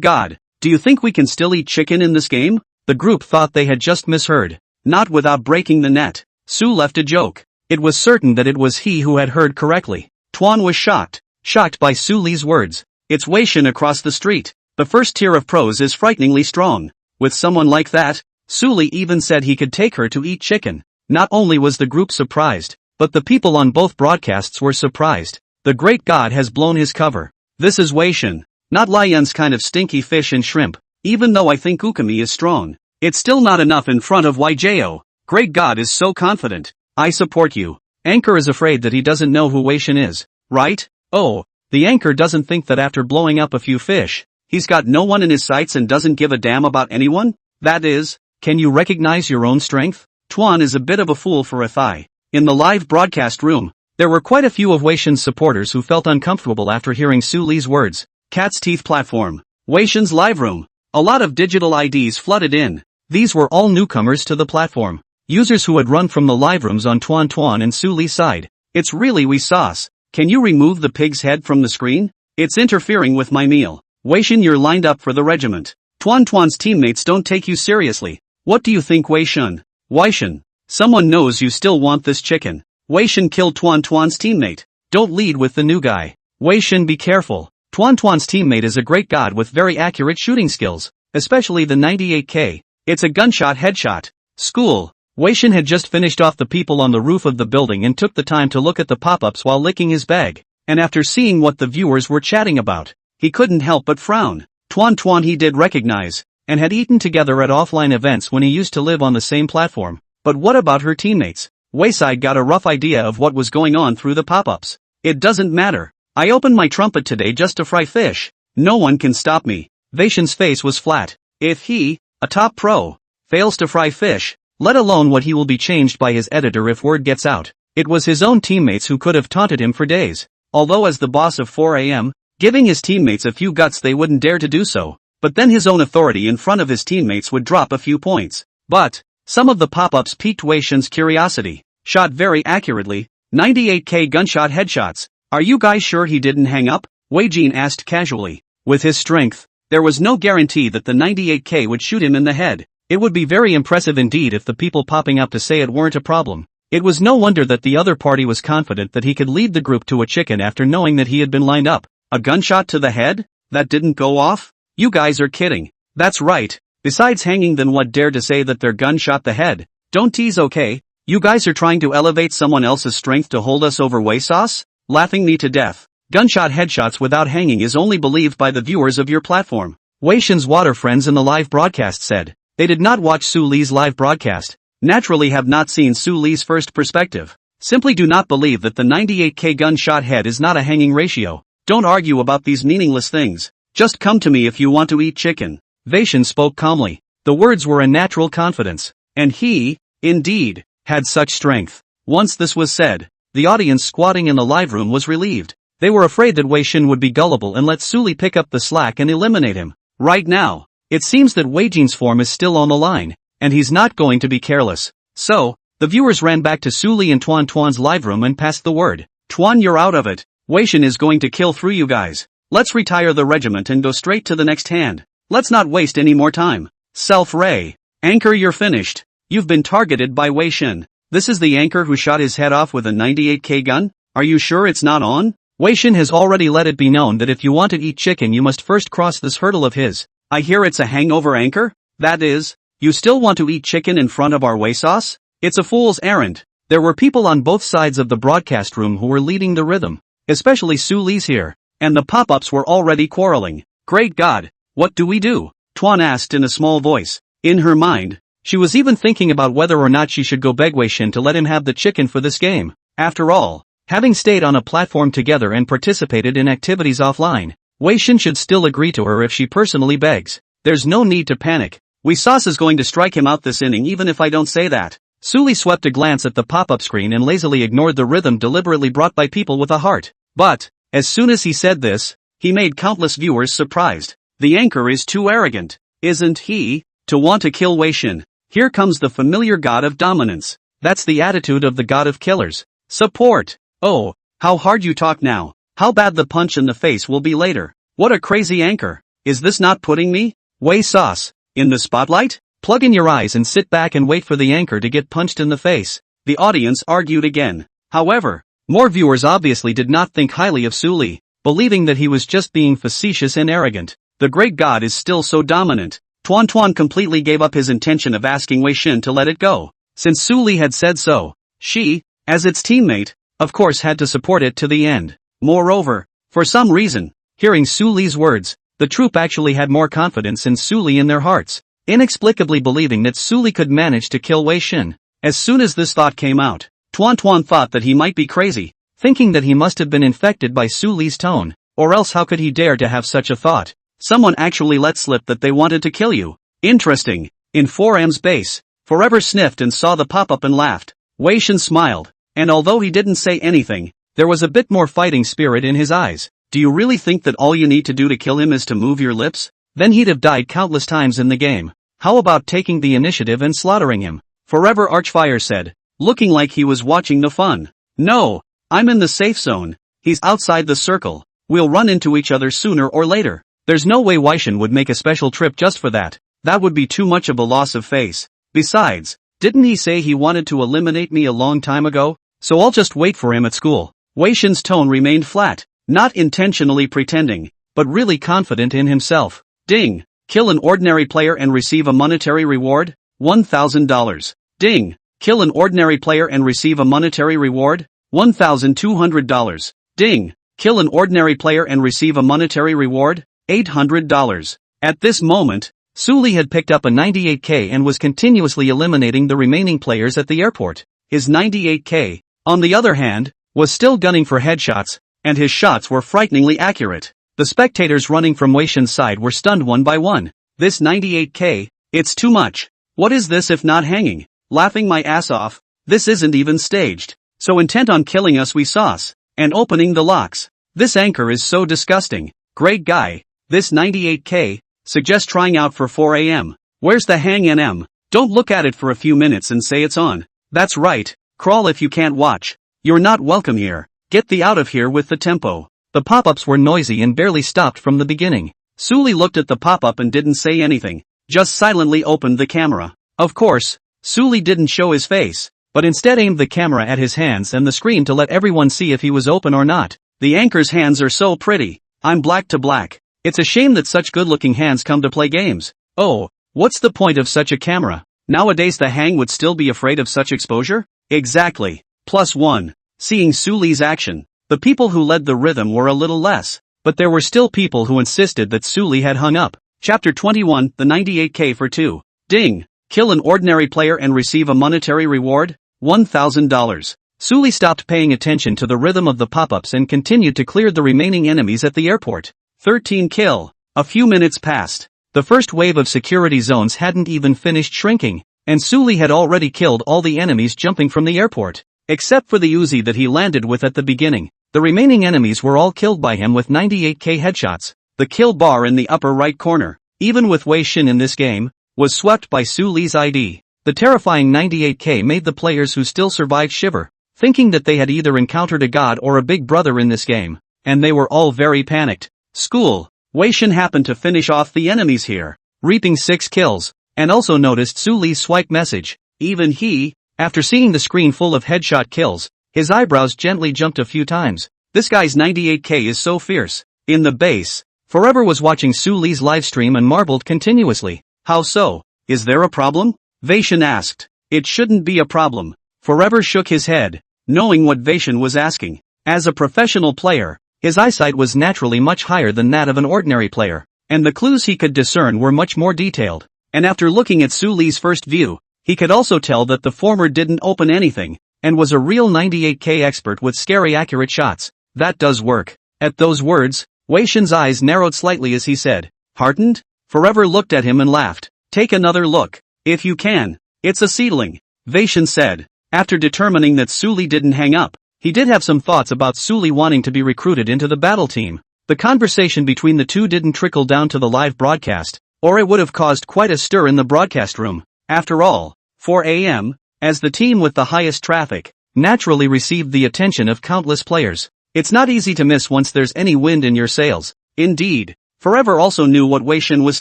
God, do you think we can still eat chicken in this game? The group thought they had just misheard. Not without breaking the net. Su left a joke. It was certain that it was he who had heard correctly. Tuan was shocked by Suli's words. It's Weishan across the street. The first tier of pros is frighteningly strong. With someone like that, Suli even said he could take her to eat chicken. Not only was the group surprised, but the people on both broadcasts were surprised. The great god has blown his cover. This is Weishan, not Lian's kind of stinky fish and shrimp. Even though I think Ukami is strong, it's still not enough in front of YJO. Great god is so confident. I support you. Anchor is afraid that he doesn't know who Weishan is, right? Oh, the anchor doesn't think that after blowing up a few fish, he's got no one in his sights and doesn't give a damn about anyone? That is, can you recognize your own strength? Tuan is a bit of a fool for a thigh. In the live broadcast room, there were quite a few of Weishan's supporters who felt uncomfortable after hearing Su Li's words. Cat's Teeth platform. Weishan's live room. A lot of digital IDs flooded in. These were all newcomers to the platform. Users who had run from the live rooms on Tuan and Su Li's side. It's really wee sauce. Can you remove the pig's head from the screen? It's interfering with my meal. Weishan, you're lined up for the regiment. Tuan's teammates don't take you seriously. What do you think, Weishan? Weishan, someone knows you still want this chicken. Weishan killed Tuan's teammate. Don't lead with the new guy. Weishan, be careful. Tuan's teammate is a great god with very accurate shooting skills, especially the 98K. It's a gunshot headshot. School. Weishan had just finished off the people on the roof of the building and took the time to look at the pop-ups while licking his bag. And after seeing what the viewers were chatting about, he couldn't help but frown. Tuan he did recognize, and had eaten together at offline events when he used to live on the same platform. But what about her teammates? Wayside got a rough idea of what was going on through the pop-ups. It doesn't matter. I opened my trumpet today just to fry fish. No one can stop me. Weishan's face was flat. If he, a top pro, fails to fry fish, let alone what he will be changed by his editor if word gets out. It was his own teammates who could have taunted him for days. Although as the boss of 4 AM, giving his teammates a few guts they wouldn't dare to do so. But then his own authority in front of his teammates would drop a few points. But some of the pop-ups piqued Weishan's curiosity. Shot very accurately, 98K gunshot headshots. Are you guys sure he didn't hang up? Weijin asked casually. With his strength, there was no guarantee that the 98K would shoot him in the head. It would be very impressive indeed if the people popping up to say it weren't a problem. It was no wonder that the other party was confident that he could lead the group to a chicken after knowing that he had been lined up. A gunshot to the head? That didn't go off? You guys are kidding. That's right. Besides hanging, then what dare to say that their gun shot the head? Don't tease, okay? You guys are trying to elevate someone else's strength to hold us over way sauce? Laughing me to death. Gunshot headshots without hanging is only believed by the viewers of your platform. Weishan's water friends in the live broadcast said. They did not watch Su Li's live broadcast. Naturally have not seen Su Li's first perspective. Simply do not believe that the 98K gunshot head is not a hanging ratio. Don't argue about these meaningless things. Just come to me if you want to eat chicken. Weishan spoke calmly. The words were a natural confidence. And he, indeed, had such strength. Once this was said, the audience squatting in the live room was relieved. They were afraid that Weishan would be gullible and let Su Li pick up the slack and eliminate him. Right now, it seems that Weijin's form is still on the line, and he's not going to be careless. So, the viewers ran back to Su Li and Tuan's live room and passed the word. Tuan, you're out of it. Weishan is going to kill through you guys. Let's retire the regiment and go straight to the next hand. Let's not waste any more time. Self-Ray. Anchor, you're finished. You've been targeted by Weishan. This is the anchor who shot his head off with a 98K gun? Are you sure it's not on? Weishan has already let it be known that if you want to eat chicken you must first cross this hurdle of his. I hear it's a hangover anchor? That is, you still want to eat chicken in front of our way sauce? It's a fool's errand. There were people on both sides of the broadcast room who were leading the rhythm. Especially Su Li's here. And the pop-ups were already quarreling. Great God, what do we do? Tuan asked in a small voice. In her mind, She was even thinking about whether or not she should go beg Wei Shin to let him have the chicken for this game. After all, having stayed on a platform together and participated in activities offline, Wei Shin should still agree to her if she personally begs. There's no need to panic. Wei Sauce is going to strike him out this inning even if I don't say that. Suli swept a glance at the pop-up screen and lazily ignored the rhythm deliberately brought by people with a heart. But, as soon as he said this, he made countless viewers surprised. The anchor is too arrogant, isn't he, to want to kill Wei Shin? Here comes the familiar god of dominance. That's the attitude of the god of killers. Support. Oh, how hard you talk now. How bad the punch in the face will be later. What a crazy anchor. Is this not putting me, Wei Sauce, in the spotlight? Plug in your eyes and sit back and wait for the anchor to get punched in the face. The audience argued again. However, more viewers obviously did not think highly of Suli, believing that he was just being facetious and arrogant. The great god is still so dominant. Tuan Tuan completely gave up his intention of asking Wei Shin to let it go. Since Suli had said so, she, as its teammate, of course had to support it to the end. Moreover, for some reason, hearing Suli's words, the troupe actually had more confidence in Suli in their hearts, inexplicably believing that Suli could manage to kill Wei Shin. As soon as this thought came out, Tuan Tuan thought that he might be crazy, thinking that he must have been infected by Suli's tone, or else how could he dare to have such a thought? Someone actually let slip that they wanted to kill you. Interesting. In 4M's base, Forever sniffed and saw the pop-up and laughed. Wei Shin smiled, and although he didn't say anything, there was a bit more fighting spirit in his eyes. Do you really think that all you need to do to kill him is to move your lips? Then he'd have died countless times in the game. How about taking the initiative and slaughtering him? Forever Archfire said, looking like he was watching the fun. No, I'm in the safe zone. He's outside the circle. We'll run into each other sooner or later. There's no way Wei Shin would make a special trip just for that. That would be too much of a loss of face. Besides, didn't he say he wanted to eliminate me a long time ago? So I'll just wait for him at school. Wei Shin's tone remained flat, not intentionally pretending, but really confident in himself. Ding! Kill an ordinary player and receive a monetary reward? $1,000. Ding! Kill an ordinary player and receive a monetary reward? $1,200. Ding! Kill an ordinary player and receive a monetary reward? $800. At this moment, Suli had picked up a 98k and was continuously eliminating the remaining players at the airport. His 98k, on the other hand, was still gunning for headshots, and his shots were frighteningly accurate. The spectators running from Wei Shin's side were stunned one by one. This 98k, it's too much. What is this if not hanging? Laughing my ass off. This isn't even staged. So intent on killing us we sauce, and opening the locks. This anchor is so disgusting. Great guy. This 98k, suggest trying out for 4 AM. Where's the hang NM? Don't look at it for a few minutes and say it's on. That's right, crawl if you can't watch. You're not welcome here. Get thee out of here with the tempo. The pop-ups were noisy and barely stopped from the beginning. Suli looked at the pop-up and didn't say anything, just silently opened the camera. Of course, Suli didn't show his face, but instead aimed the camera at his hands and the screen to let everyone see if he was open or not. The anchor's hands are so pretty. I'm black to black. It's a shame that such good-looking hands come to play games. Oh, what's the point of such a camera? Nowadays the hang would still be afraid of such exposure? Exactly. +1. Seeing Suli's action, the people who led the rhythm were a little less, but there were still people who insisted that Suli had hung up. Chapter 21, the 98k for 2. Ding! Kill an ordinary player and receive a monetary reward? $1,000. Suli stopped paying attention to the rhythm of the pop-ups and continued to clear the remaining enemies at the airport. 13 kill. A few minutes passed. The first wave of security zones hadn't even finished shrinking, and Suli had already killed all the enemies jumping from the airport. Except for the Uzi that he landed with at the beginning, the remaining enemies were all killed by him with 98k headshots. The kill bar in the upper right corner, even with Wei Shin in this game, was swept by Suli's ID. The terrifying 98k made the players who still survived shiver, thinking that they had either encountered a god or a big brother in this game, and they were all very panicked. School. Wei Shin happened to finish off the enemies here, reaping 6 kills, and also noticed Suli's swipe message. Even he, after seeing the screen full of headshot kills, his eyebrows gently jumped a few times. This guy's 98k is so fierce. In the base, Forever was watching Suli's livestream and marveled continuously. How so? Is there a problem? Wei Shin asked. It shouldn't be a problem. Forever shook his head, knowing what Wei Shin was asking. As a professional player, his eyesight was naturally much higher than that of an ordinary player, and the clues he could discern were much more detailed. and after looking at Su Li's first view, he could also tell that the former didn't open anything, and was a real 98K expert with scary accurate shots. That does work. At those words, Wei Shen's eyes narrowed slightly as he said, heartened? Forever looked at him and laughed. Take another look. If you can. It's a seedling. Wei Shen said. After determining that Su Li didn't hang up, he did have some thoughts about Su Li wanting to be recruited into the battle team. The conversation between the two didn't trickle down to the live broadcast, or it would have caused quite a stir in the broadcast room. After all, 4 a.m., as the team with the highest traffic, naturally received the attention of countless players. It's not easy to miss once there's any wind in your sails. Indeed, Forever also knew what Wei Shen was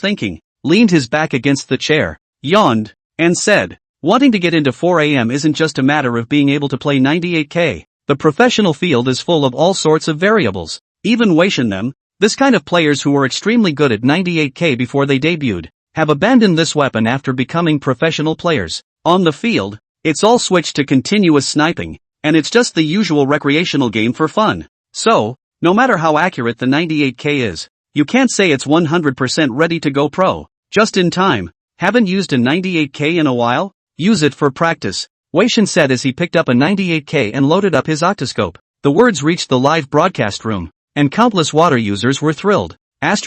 thinking, leaned his back against the chair, yawned, and said, wanting to get into 4 a.m. isn't just a matter of being able to play 98K. The professional field is full of all sorts of variables. Even Wei Shen them, this kind of players who were extremely good at 98K before they debuted, have abandoned this weapon after becoming professional players. On the field, it's all switched to continuous sniping, and it's just the usual recreational game for fun. So, no matter how accurate the 98K is, you can't say it's 100% ready to go pro. Just in time. Haven't used a 98K in a while? Use it for practice, Wei Shen said as he picked up a 98K and loaded up his octoscope. The words reached the live broadcast room, and countless water users were thrilled. Is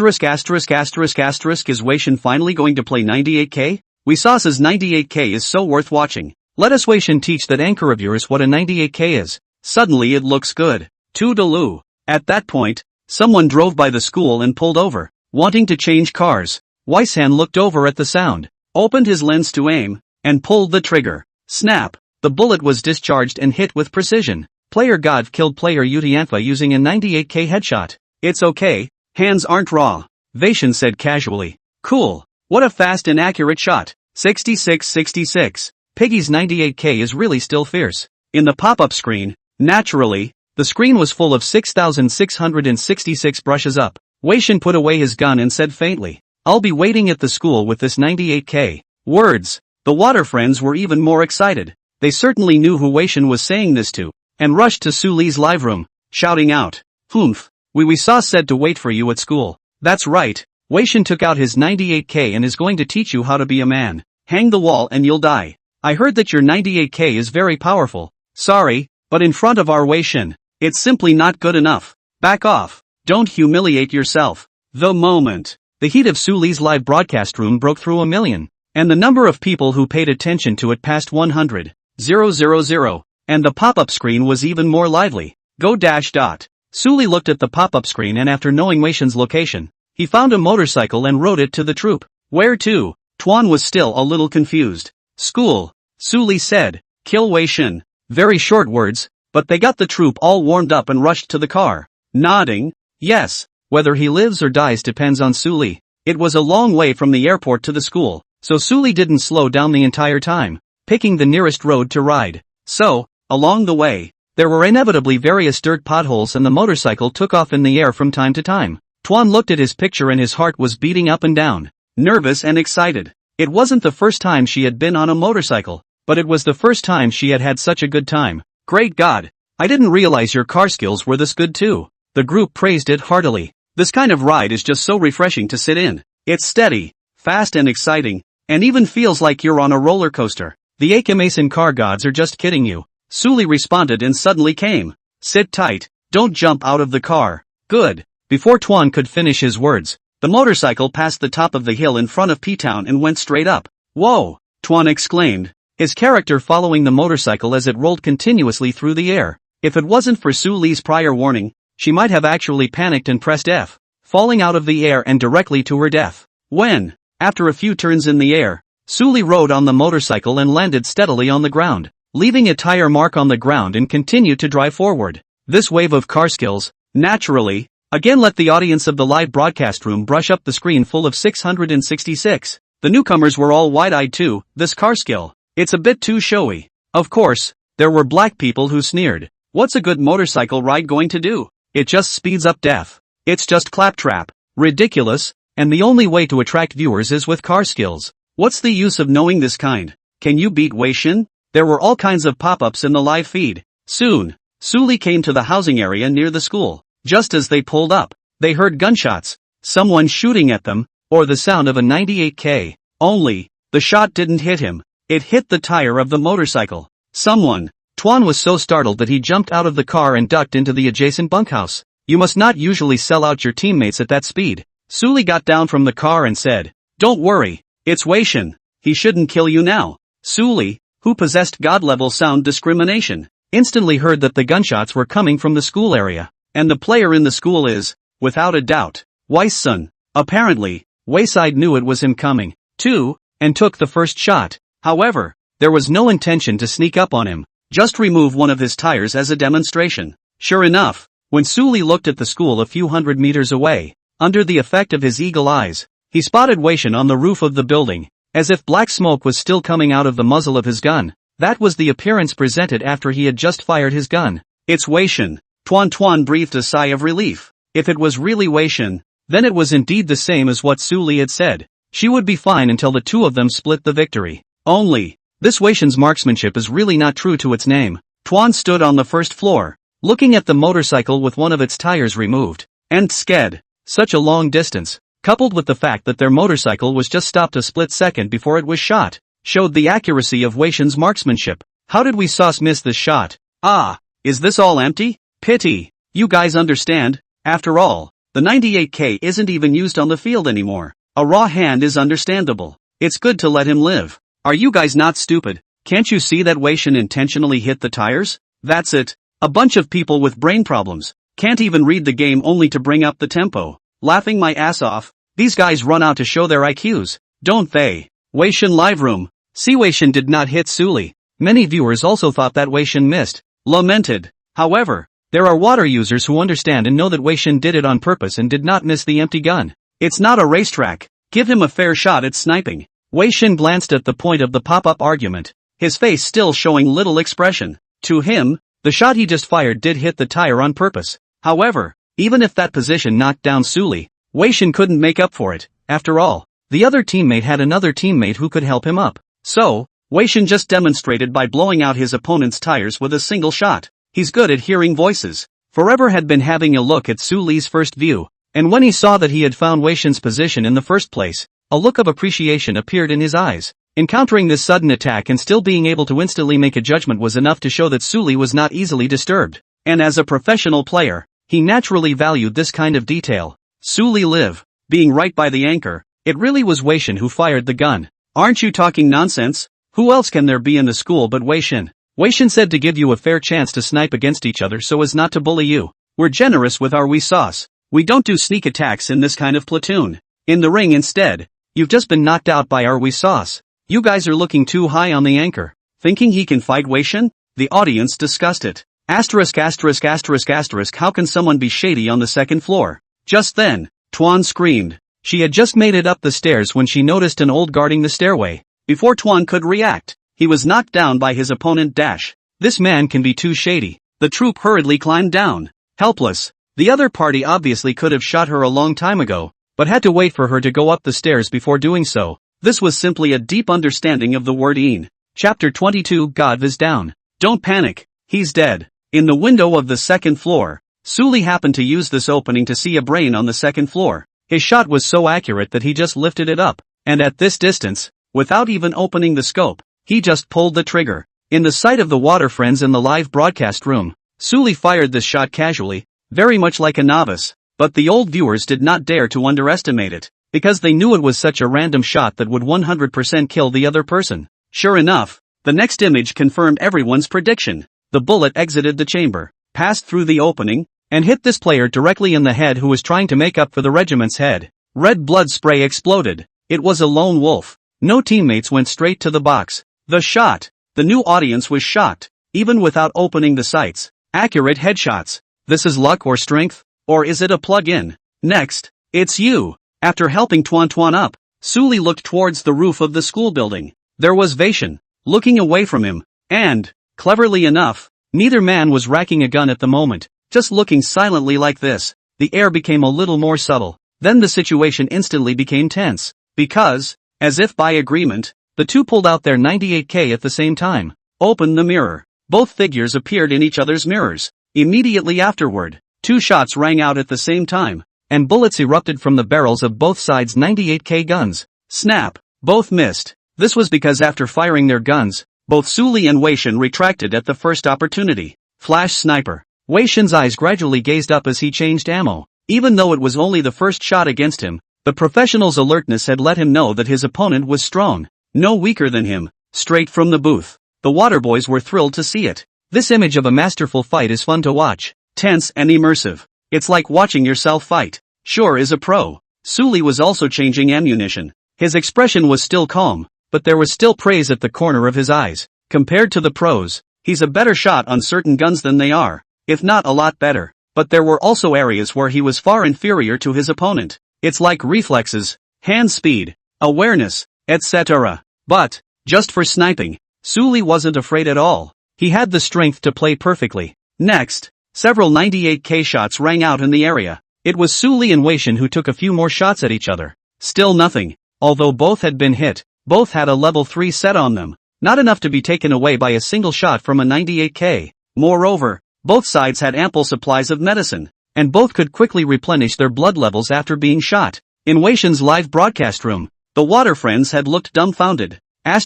Wei Shen finally going to play 98K? We saw says 98K is so worth watching. Let us Wei Shen teach that anchor of yours what a 98K is. Suddenly it looks good. Toodaloo. At that point, someone drove by the school and pulled over, wanting to change cars. Wei Shen looked over at the sound, opened his lens to aim, and pulled the trigger. Snap! The bullet was discharged and hit with precision. Player God killed player Utianfa using a 98K headshot. It's okay, hands aren't raw, Wei Shen said casually. Cool. What a fast and accurate shot. 66. Piggy's 98K is really still fierce. In the pop-up screen, naturally, the screen was full of 6,666 brushes up. Wei Shen put away his gun and said faintly, I'll be waiting at the school with this 98K. Words. The water friends were even more excited. They certainly knew who Wei Shen was saying this to, and rushed to Su Li's live room, shouting out, Humph. We saw said to wait for you at school. That's right. Wei Shen took out his 98K and is going to teach you how to be a man. Hang the wall and you'll die. I heard that your 98K is very powerful. Sorry, but in front of our Wei Shen, it's simply not good enough. Back off. Don't humiliate yourself. The moment the heat of Su Li's live broadcast room broke through 1 million, and the number of people who paid attention to it passed 100,000, and the pop-up screen was even more lively. Go dash dot. Su Li looked at the pop-up screen and after knowing Wei Shen's location, he found a motorcycle and rode it to the troop. Where to? Tuan was still a little confused. School, Su Li said. Kill Wei Shen. Very short words, but they got the troop all warmed up and rushed to the car. Nodding, yes, whether he lives or dies depends on Su Li. It was a long way from the airport to the school, so Su Li didn't slow down the entire time, picking the nearest road to ride. So, along the way, there were inevitably various dirt potholes and the motorcycle took off in the air from time to time. Tuan looked at his picture and his heart was beating up and down, nervous and excited. It wasn't the first time she had been on a motorcycle, but it was the first time she had had such a good time. Great God! I didn't realize your car skills were this good too. The group praised it heartily. This kind of ride is just so refreshing to sit in. It's steady, fast and exciting, and even feels like you're on a roller coaster. The Akamason car gods are just kidding you. Su Li responded and suddenly came. Sit tight, don't jump out of the car. Good. Before Tuan could finish his words, the motorcycle passed the top of the hill in front of P-Town and went straight up. Whoa! Tuan exclaimed, his character following the motorcycle as it rolled continuously through the air. If it wasn't for Su Li's prior warning, she might have actually panicked and pressed F, falling out of the air and directly to her death. When, after a few turns in the air, Su Li rode on the motorcycle and landed steadily on the ground, leaving a tire mark on the ground and continued to drive forward. This wave of car skills, naturally, again let the audience of the live broadcast room brush up the screen full of 666. The newcomers were all wide-eyed too. This car skill, it's a bit too showy. Of course, there were black people who sneered. What's a good motorcycle ride going to do? It just speeds up death. It's just claptrap. Ridiculous, and the only way to attract viewers is with car skills. What's the use of knowing this kind? Can you beat Wei Shen? There were all kinds of pop-ups in the live feed. Soon, Su Li came to the housing area near the school. Just as they pulled up, they heard gunshots, someone shooting at them, or the sound of a 98K. Only, the shot didn't hit him. It hit the tire of the motorcycle. Someone. Tuan was so startled that he jumped out of the car and ducked into the adjacent bunkhouse. You must not usually sell out your teammates at that speed. Suli got down from the car and said, "Don't worry, it's Wei Shen. He shouldn't kill you now." Suli, who possessed god-level sound discrimination, instantly heard that the gunshots were coming from the school area, and the player in the school is, without a doubt, Wei's son. Apparently, Wayside knew it was him coming, too, and took the first shot. However, there was no intention to sneak up on him, just remove one of his tires as a demonstration. Sure enough, when Suli looked at the school a few hundred meters away, under the effect of his eagle eyes, he spotted Wei Shen on the roof of the building, as if black smoke was still coming out of the muzzle of his gun. That was the appearance presented after he had just fired his gun. It's Wei Shen. Tuan breathed a sigh of relief. If it was really Wei Shen, then it was indeed the same as what Suli had said. She would be fine until the two of them split the victory. Only, this Wei Shen's marksmanship is really not true to its name. Tuan stood on the first floor, looking at the motorcycle with one of its tires removed, and sked. Such a long distance, coupled with the fact that their motorcycle was just stopped a split second before it was shot, showed the accuracy of Wei Shen's marksmanship. How did we sauce miss this shot? Ah, is this all empty? Pity. You guys understand? After all, the 98K isn't even used on the field anymore. A raw hand is understandable. It's good to let him live. Are you guys not stupid? Can't you see that Wei Shen intentionally hit the tires? That's it. A bunch of people with brain problems. Can't even read the game only to bring up the tempo. Laughing my ass off. These guys run out to show their IQs, don't they? Wei Shen live room. See, Wei Shen did not hit Suli. Many viewers also thought that Wei Shen missed. Lamented. However, there are water users who understand and know that Wei Shen did it on purpose and did not miss the empty gun. It's not a racetrack. Give him a fair shot at sniping. Wei Shen glanced at the point of the pop-up argument, his face still showing little expression. To him, the shot he just fired did hit the tire on purpose. However, even if that position knocked down Suli, Wei Shen couldn't make up for it. After all, the other teammate had another teammate who could help him up. So, Wei Shen just demonstrated by blowing out his opponent's tires with a single shot. He's good at hearing voices. Forever had been having a look at Suli's first view, and when he saw that he had found Wei Shen's position in the first place, a look of appreciation appeared in his eyes. Encountering this sudden attack and still being able to instantly make a judgment was enough to show that Suli was not easily disturbed, and as a professional player, he naturally valued this kind of detail. Suli live, being right by the anchor, it really was Wei Shen who fired the gun. Aren't you talking nonsense? Who else can there be in the school but Wei Shen? Wei Shen said to give you a fair chance to snipe against each other so as not to bully you. We're generous with our Wei sauce. We don't do sneak attacks in this kind of platoon. In the ring instead, you've just been knocked out by our Wei sauce. You guys are looking too high on the anchor. Thinking he can fight Wei Shen? The audience discussed it. Asterisk asterisk asterisk asterisk, how can someone be shady on the second floor? Just then, Tuan screamed. She had just made it up the stairs when she noticed an old guarding the stairway. Before Tuan could react, he was knocked down by his opponent Dash. This man can be too shady. The troop hurriedly climbed down. Helpless, the other party obviously could have shot her a long time ago, but had to wait for her to go up the stairs before doing so. This was simply a deep understanding of the word "een." Chapter 22 God is down. Don't panic, he's dead. In the window of the second floor, Suli happened to use this opening to see a brain on the second floor. His shot was so accurate that he just lifted it up, and at this distance, without even opening the scope, he just pulled the trigger. In the sight of the water friends in the live broadcast room, Suli fired this shot casually, very much like a novice, but the old viewers did not dare to underestimate it, because they knew it was such a random shot that would 100% kill the other person. Sure enough, the next image confirmed everyone's prediction. The bullet exited the chamber, passed through the opening, and hit this player directly in the head who was trying to make up for the regiment's head. Red blood spray exploded. It was a lone wolf. No teammates went straight to the box. The shot. The new audience was shocked, even without opening the sights. Accurate headshots. This is luck or strength? Or is it a plug-in? Next, it's you. After helping Tuan up, Suli looked towards the roof of the school building. There was Wei Shen, looking away from him, and, cleverly enough, neither man was racking a gun at the moment, just looking silently like this. The air became a little more subtle. Then the situation instantly became tense, because, as if by agreement, the two pulled out their 98K at the same time. Open the mirror. Both figures appeared in each other's mirrors. Immediately afterward, two shots rang out at the same time, and bullets erupted from the barrels of both sides' 98K guns. Snap! Both missed. This was because after firing their guns, both Suli and Wei Shen retracted at the first opportunity. Flash sniper. Wei Shen's eyes gradually gazed up as he changed ammo. Even though it was only the first shot against him, the professional's alertness had let him know that his opponent was strong, no weaker than him. Straight from the booth. The Waterboys were thrilled to see it. This image of a masterful fight is fun to watch, tense and immersive. It's like watching yourself fight. Sure is a pro. Suli was also changing ammunition. His expression was still calm, but there was still praise at the corner of his eyes. Compared to the pros, he's a better shot on certain guns than they are, if not a lot better. But there were also areas where he was far inferior to his opponent. It's like reflexes, hand speed, awareness, etc. But, just for sniping, Suli wasn't afraid at all. He had the strength to play perfectly. Next, several 98k shots rang out in the area. It was Suli and Wei Shen who took a few more shots at each other. Still nothing. Although both had been hit, both had a level 3 set on them. Not enough to be taken away by a single shot from a 98k. Moreover, both sides had ample supplies of medicine, and both could quickly replenish their blood levels after being shot. In Wei Shen's live broadcast room, the water friends had looked dumbfounded. This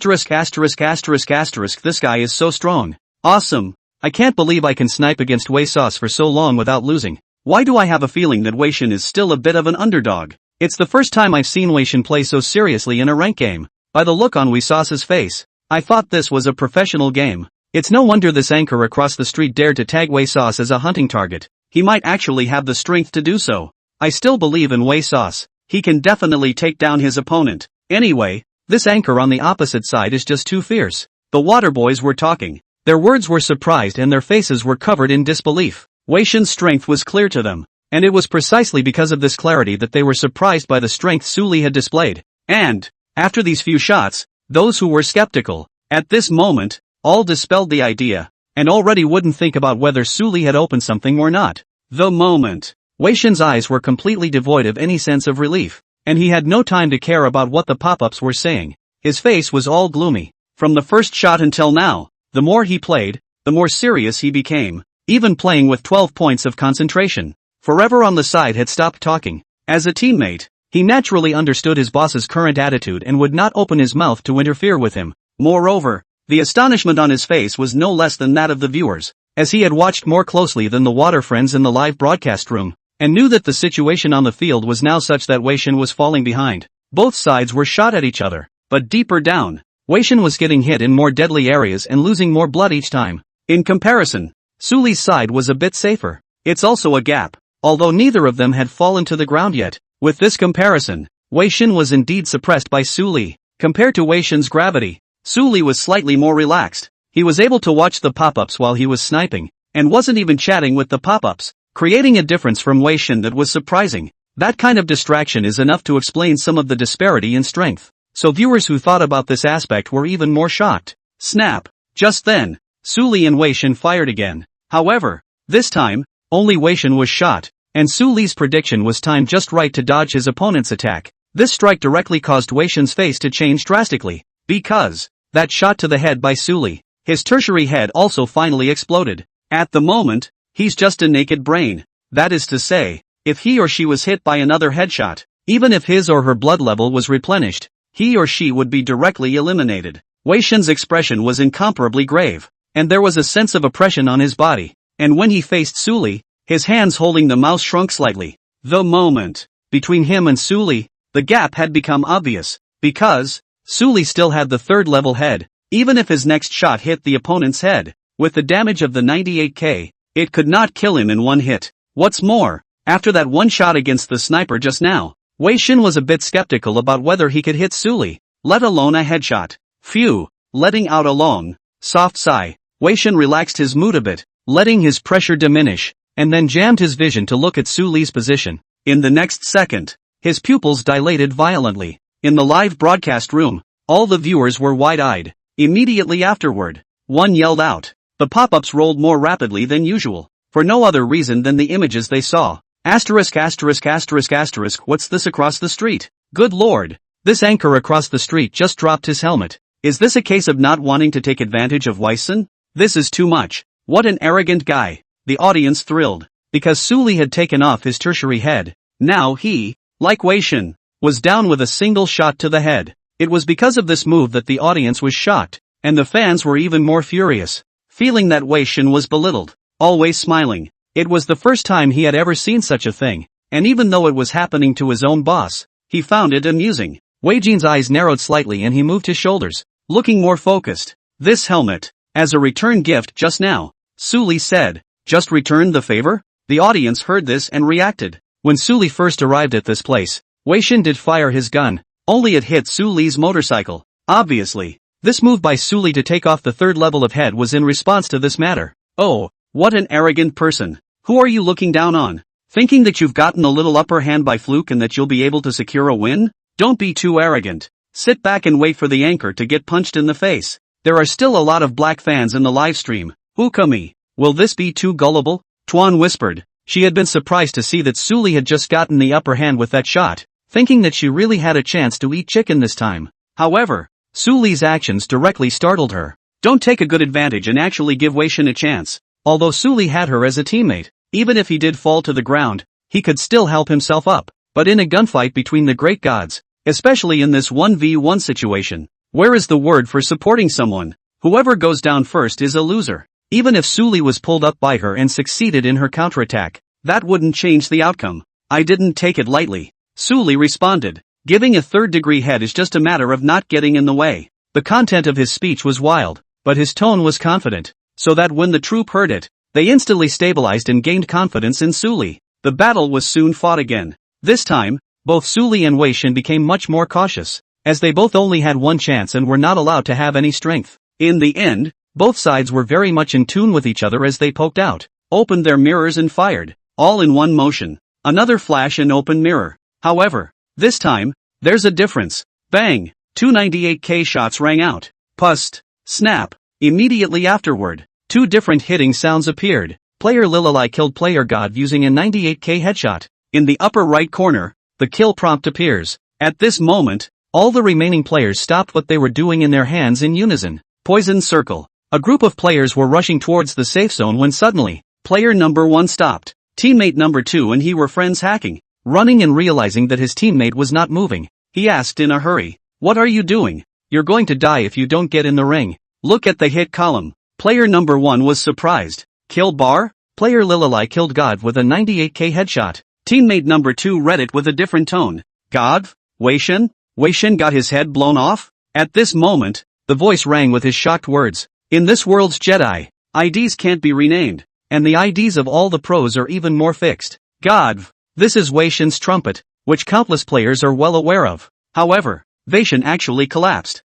guy is so strong. Awesome. I can't believe I can snipe against Wei Sauce for so long without losing. Why do I have a feeling that Wei Shen is still a bit of an underdog? It's the first time I've seen Wei Shen play so seriously in a rank game. By the look on Wei Sauce's face, I thought this was a professional game. It's no wonder this anchor across the street dared to tag Wei Sauce as a hunting target. He might actually have the strength to do so. I still believe in Wei Sauce. He can definitely take down his opponent. Anyway, this anchor on the opposite side is just too fierce. The Waterboys were talking. Their words were surprised and their faces were covered in disbelief. Wei Shen's strength was clear to them, and it was precisely because of this clarity that they were surprised by the strength Suli had displayed. And, after these few shots, those who were skeptical, at this moment, all dispelled the idea, and already wouldn't think about whether Suli had opened something or not. The moment. Wei Shen's eyes were completely devoid of any sense of relief, and he had no time to care about what the pop-ups were saying. His face was all gloomy. From the first shot until now, the more he played, the more serious he became, even playing with 12 points of concentration. Forever on the side had stopped talking. As a teammate, he naturally understood his boss's current attitude and would not open his mouth to interfere with him. Moreover, the astonishment on his face was no less than that of the viewers, as he had watched more closely than the water friends in the live broadcast room, and knew that the situation on the field was now such that Wei Shen was falling behind. Both sides were shot at each other, but deeper down, Wei Shen was getting hit in more deadly areas and losing more blood each time. In comparison, Suli's side was a bit safer. It's also a gap, although neither of them had fallen to the ground yet. With this comparison, Wei Shen was indeed suppressed by Suli. Compared to Wei Shen's gravity, Suli was slightly more relaxed. He was able to watch the pop-ups while he was sniping, and wasn't even chatting with the pop-ups, creating a difference from Wei Shen that was surprising. That kind of distraction is enough to explain some of the disparity in strength. So viewers who thought about this aspect were even more shocked. Snap! Just then, Suli and Wei Shen fired again. However, this time, only Wei Shen was shot, and Suli's prediction was timed just right to dodge his opponent's attack. This strike directly caused Wei Shen's face to change drastically, because that shot to the head by Suli, his tertiary head also finally exploded. At the moment, he's just a naked brain. That is to say, if he or she was hit by another headshot, even if his or her blood level was replenished, he or she would be directly eliminated. Wei Shen's expression was incomparably grave, and there was a sense of oppression on his body, and when he faced Suli, his hands holding the mouse shrunk slightly. The moment. Between him and Suli, the gap had become obvious, because Suli still had the third level head. Even if his next shot hit the opponent's head, with the damage of the 98k, it could not kill him in one hit. What's more, after that one shot against the sniper just now, Wei Shen was a bit skeptical about whether he could hit Suli, let alone a headshot. Phew. Letting out a long, soft sigh, Wei Shen relaxed his mood a bit, letting his pressure diminish, and then jammed his vision to look at Suli's position. In the next second, his pupils dilated violently. In the live broadcast room, all the viewers were wide-eyed. Immediately afterward, one yelled out. The pop-ups rolled more rapidly than usual, for no other reason than the images they saw. What's this across the street? Good lord, this anchor across the street just dropped his helmet. Is this a case of not wanting to take advantage of Wei Shen? This is too much. What an arrogant guy. The audience thrilled, because Suli had taken off his tertiary head. Now he, like Wei Shen, was down with a single shot to the head. It was because of this move that the audience was shocked, and the fans were even more furious, feeling that Wei Shen was belittled, always smiling. It was the first time he had ever seen such a thing, and even though it was happening to his own boss, he found it amusing. Wei Jin's eyes narrowed slightly and he moved his shoulders, looking more focused. This helmet, as a return gift just now, Su Li said. Just returned the favor? The audience heard this and reacted. When Su Li first arrived at this place, Wei Shen did fire his gun, only it hit Su Li's motorcycle. Obviously, this move by Su Li to take off the third level of head was in response to this matter. Oh, what an arrogant person. Who are you looking down on? Thinking that you've gotten a little upper hand by fluke and that you'll be able to secure a win? Don't be too arrogant. Sit back and wait for the anchor to get punched in the face. There are still a lot of black fans in the live stream. Ukami. Will this be too gullible? Tuan whispered. She had been surprised to see that Su Li had just gotten the upper hand with that shot, thinking that she really had a chance to eat chicken this time. However, Su Li's actions directly startled her. Don't take a good advantage and actually give Wei Shen a chance. Although Su Li had her as a teammate, even if he did fall to the ground, he could still help himself up. But in a gunfight between the great gods, especially in this 1v1 situation, where is the word for supporting someone? Whoever goes down first is a loser. Even if Su Li was pulled up by her and succeeded in her counterattack, that wouldn't change the outcome. I didn't take it lightly, Su Li responded. Giving a third-degree head is just a matter of not getting in the way. The content of his speech was wild, but his tone was confident, so that when the troop heard it, they instantly stabilized and gained confidence in Su Li. The battle was soon fought again. This time, both Su Li and Wei Shen became much more cautious, as they both only had one chance and were not allowed to have any strength. In the end, both sides were very much in tune with each other as they poked out, opened their mirrors and fired, all in one motion. Another flash and open mirror. However, this time, there's a difference. Bang! 298k shots rang out. Pust. Snap. Immediately afterward, two different hitting sounds appeared. Player Lililai killed Player God using a 98k headshot. In the upper right corner, the kill prompt appears. At this moment, all the remaining players stopped what they were doing in their hands in unison. Poison circle. A group of players were rushing towards the safe zone when suddenly, player number 1 stopped. Teammate number 2 and he were friends hacking. Running and realizing that his teammate was not moving, he asked in a hurry, "What are you doing? You're going to die if you don't get in the ring." Look at the hit column. Player number 1 was surprised. Kill bar? Player Lililai killed God with a 98k headshot. Teammate number 2 read it with a different tone. God? Wei Shen? Wei Shen got his head blown off? At this moment, the voice rang with his shocked words. In this world's Jedi, IDs can't be renamed, and the IDs of all the pros are even more fixed. God. This is Wei Shen's trumpet, which countless players are well aware of. However, Wei Shen actually collapsed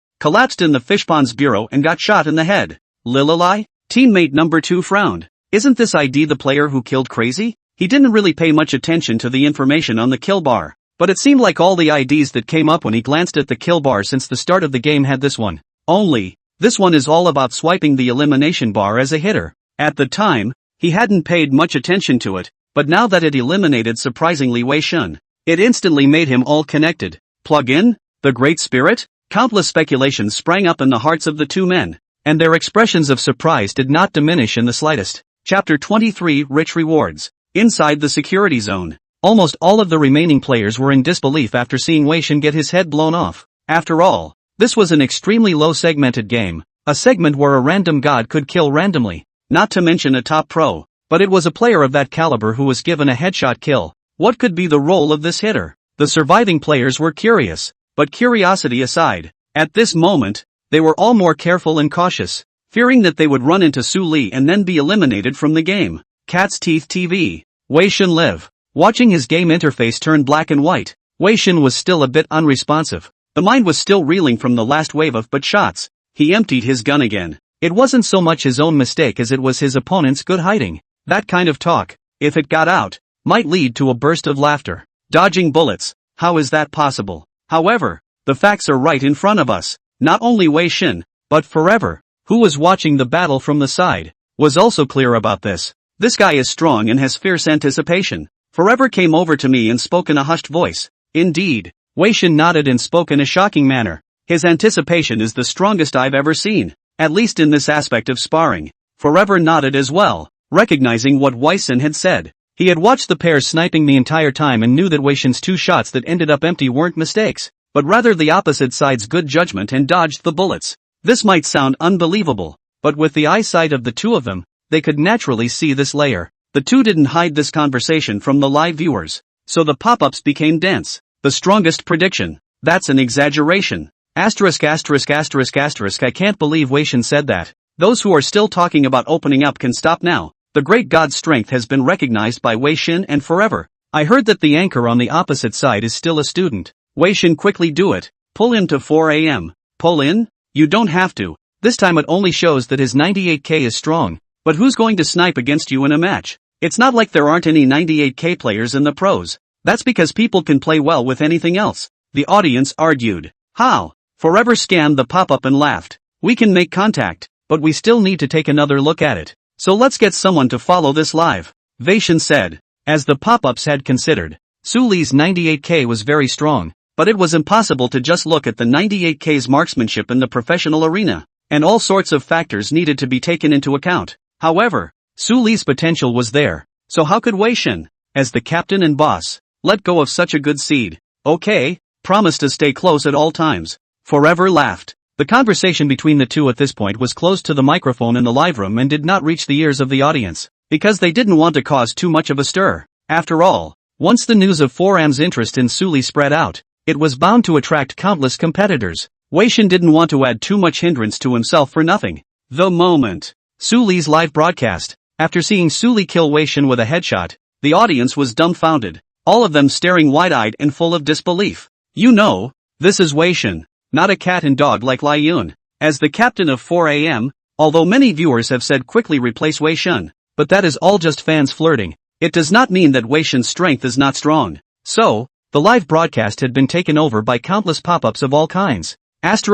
in the fishpond's bureau and got shot in the head. Lililai? Teammate number 2 frowned. Isn't this ID the player who killed Crazy? He didn't really pay much attention to the information on the kill bar, but it seemed like all the IDs that came up when he glanced at the kill bar since the start of the game had this one. Only, this one is all about swiping the elimination bar as a hitter. At the time, he hadn't paid much attention to it, but now that it eliminated surprisingly Wei Shen, it instantly made him all connected. Plug in? The Great Spirit? Countless speculations sprang up in the hearts of the two men, and their expressions of surprise did not diminish in the slightest. Chapter 23 Rich Rewards. Inside the security zone, almost all of the remaining players were in disbelief after seeing Wei Shen get his head blown off. After all, this was an extremely low segmented game, a segment where a random god could kill randomly, not to mention a top pro, but it was a player of that caliber who was given a headshot kill. What could be the role of this hitter? The surviving players were curious, but curiosity aside, at this moment, they were all more careful and cautious, fearing that they would run into Su Li and then be eliminated from the game. Cat's Teeth TV. Wei Shen live. Watching his game interface turn black and white, Wei Shen was still a bit unresponsive. The mind was still reeling from the last wave of butt shots. He emptied his gun again. It wasn't so much his own mistake as it was his opponent's good hiding. That kind of talk, if it got out, might lead to a burst of laughter. Dodging bullets, how is that possible? However, the facts are right in front of us. Not only Wei Shen, but Forever, who was watching the battle from the side, was also clear about this. This guy is strong and has fierce anticipation. Forever came over to me and spoke in a hushed voice. Indeed, Wei Shen nodded and spoke in a shocking manner. His anticipation is the strongest I've ever seen, at least in this aspect of sparring. Forever nodded as well, recognizing what Wei Shen had said. He had watched the pair sniping the entire time and knew that Wei Shen's 2 shots that ended up empty weren't mistakes. but rather the opposite side's good judgment and dodged the bullets. This might sound unbelievable, but with the eyesight of the two of them, they could naturally see this layer. The two didn't hide this conversation from the live viewers, so the pop-ups became dense. The strongest prediction. That's an exaggeration. I can't believe Wei Shen said that. Those who are still talking about opening up can stop now. The great god's strength has been recognized by Wei Shen and forever. I heard that the anchor on the opposite side is still a student. Wei Shen, quickly do it. Pull him to 4 a.m. Pull in? You don't have to. This time it only shows that his 98k is strong. But who's going to snipe against you in a match? It's not like there aren't any 98k players in the pros. That's because people can play well with anything else. The audience argued. How? Forever scanned the pop-up and laughed. We can make contact, but we still need to take another look at it. So let's get someone to follow this live. Wei Shen said. As the pop-ups had considered, Su Li's 98k was very strong, but it was impossible to just look at the 98k's marksmanship in the professional arena, and all sorts of factors needed to be taken into account. However, Su Li's potential was there, so how could Wei Shen, as the captain and boss, let go of such a good seed? Okay, promise to stay close at all times. Forever laughed. The conversation between the two at this point was close to the microphone in the live room and did not reach the ears of the audience, because they didn't want to cause too much of a stir. After all, once the news of 4M's interest in Su Li spread out, it was bound to attract countless competitors. Wei Shen didn't want to add too much hindrance to himself for nothing. The moment. Su Li's live broadcast. After seeing Su Li kill Wei Shen with a headshot, the audience was dumbfounded, all of them staring wide-eyed and full of disbelief. You know, this is Wei Shen, not a cat and dog like Lai Yun. As the captain of 4 a.m., although many viewers have said quickly replace Wei Shen, but that is all just fans flirting. It does not mean that Wei Shen's strength is not strong. So, the live broadcast had been taken over by countless pop-ups of all kinds. It's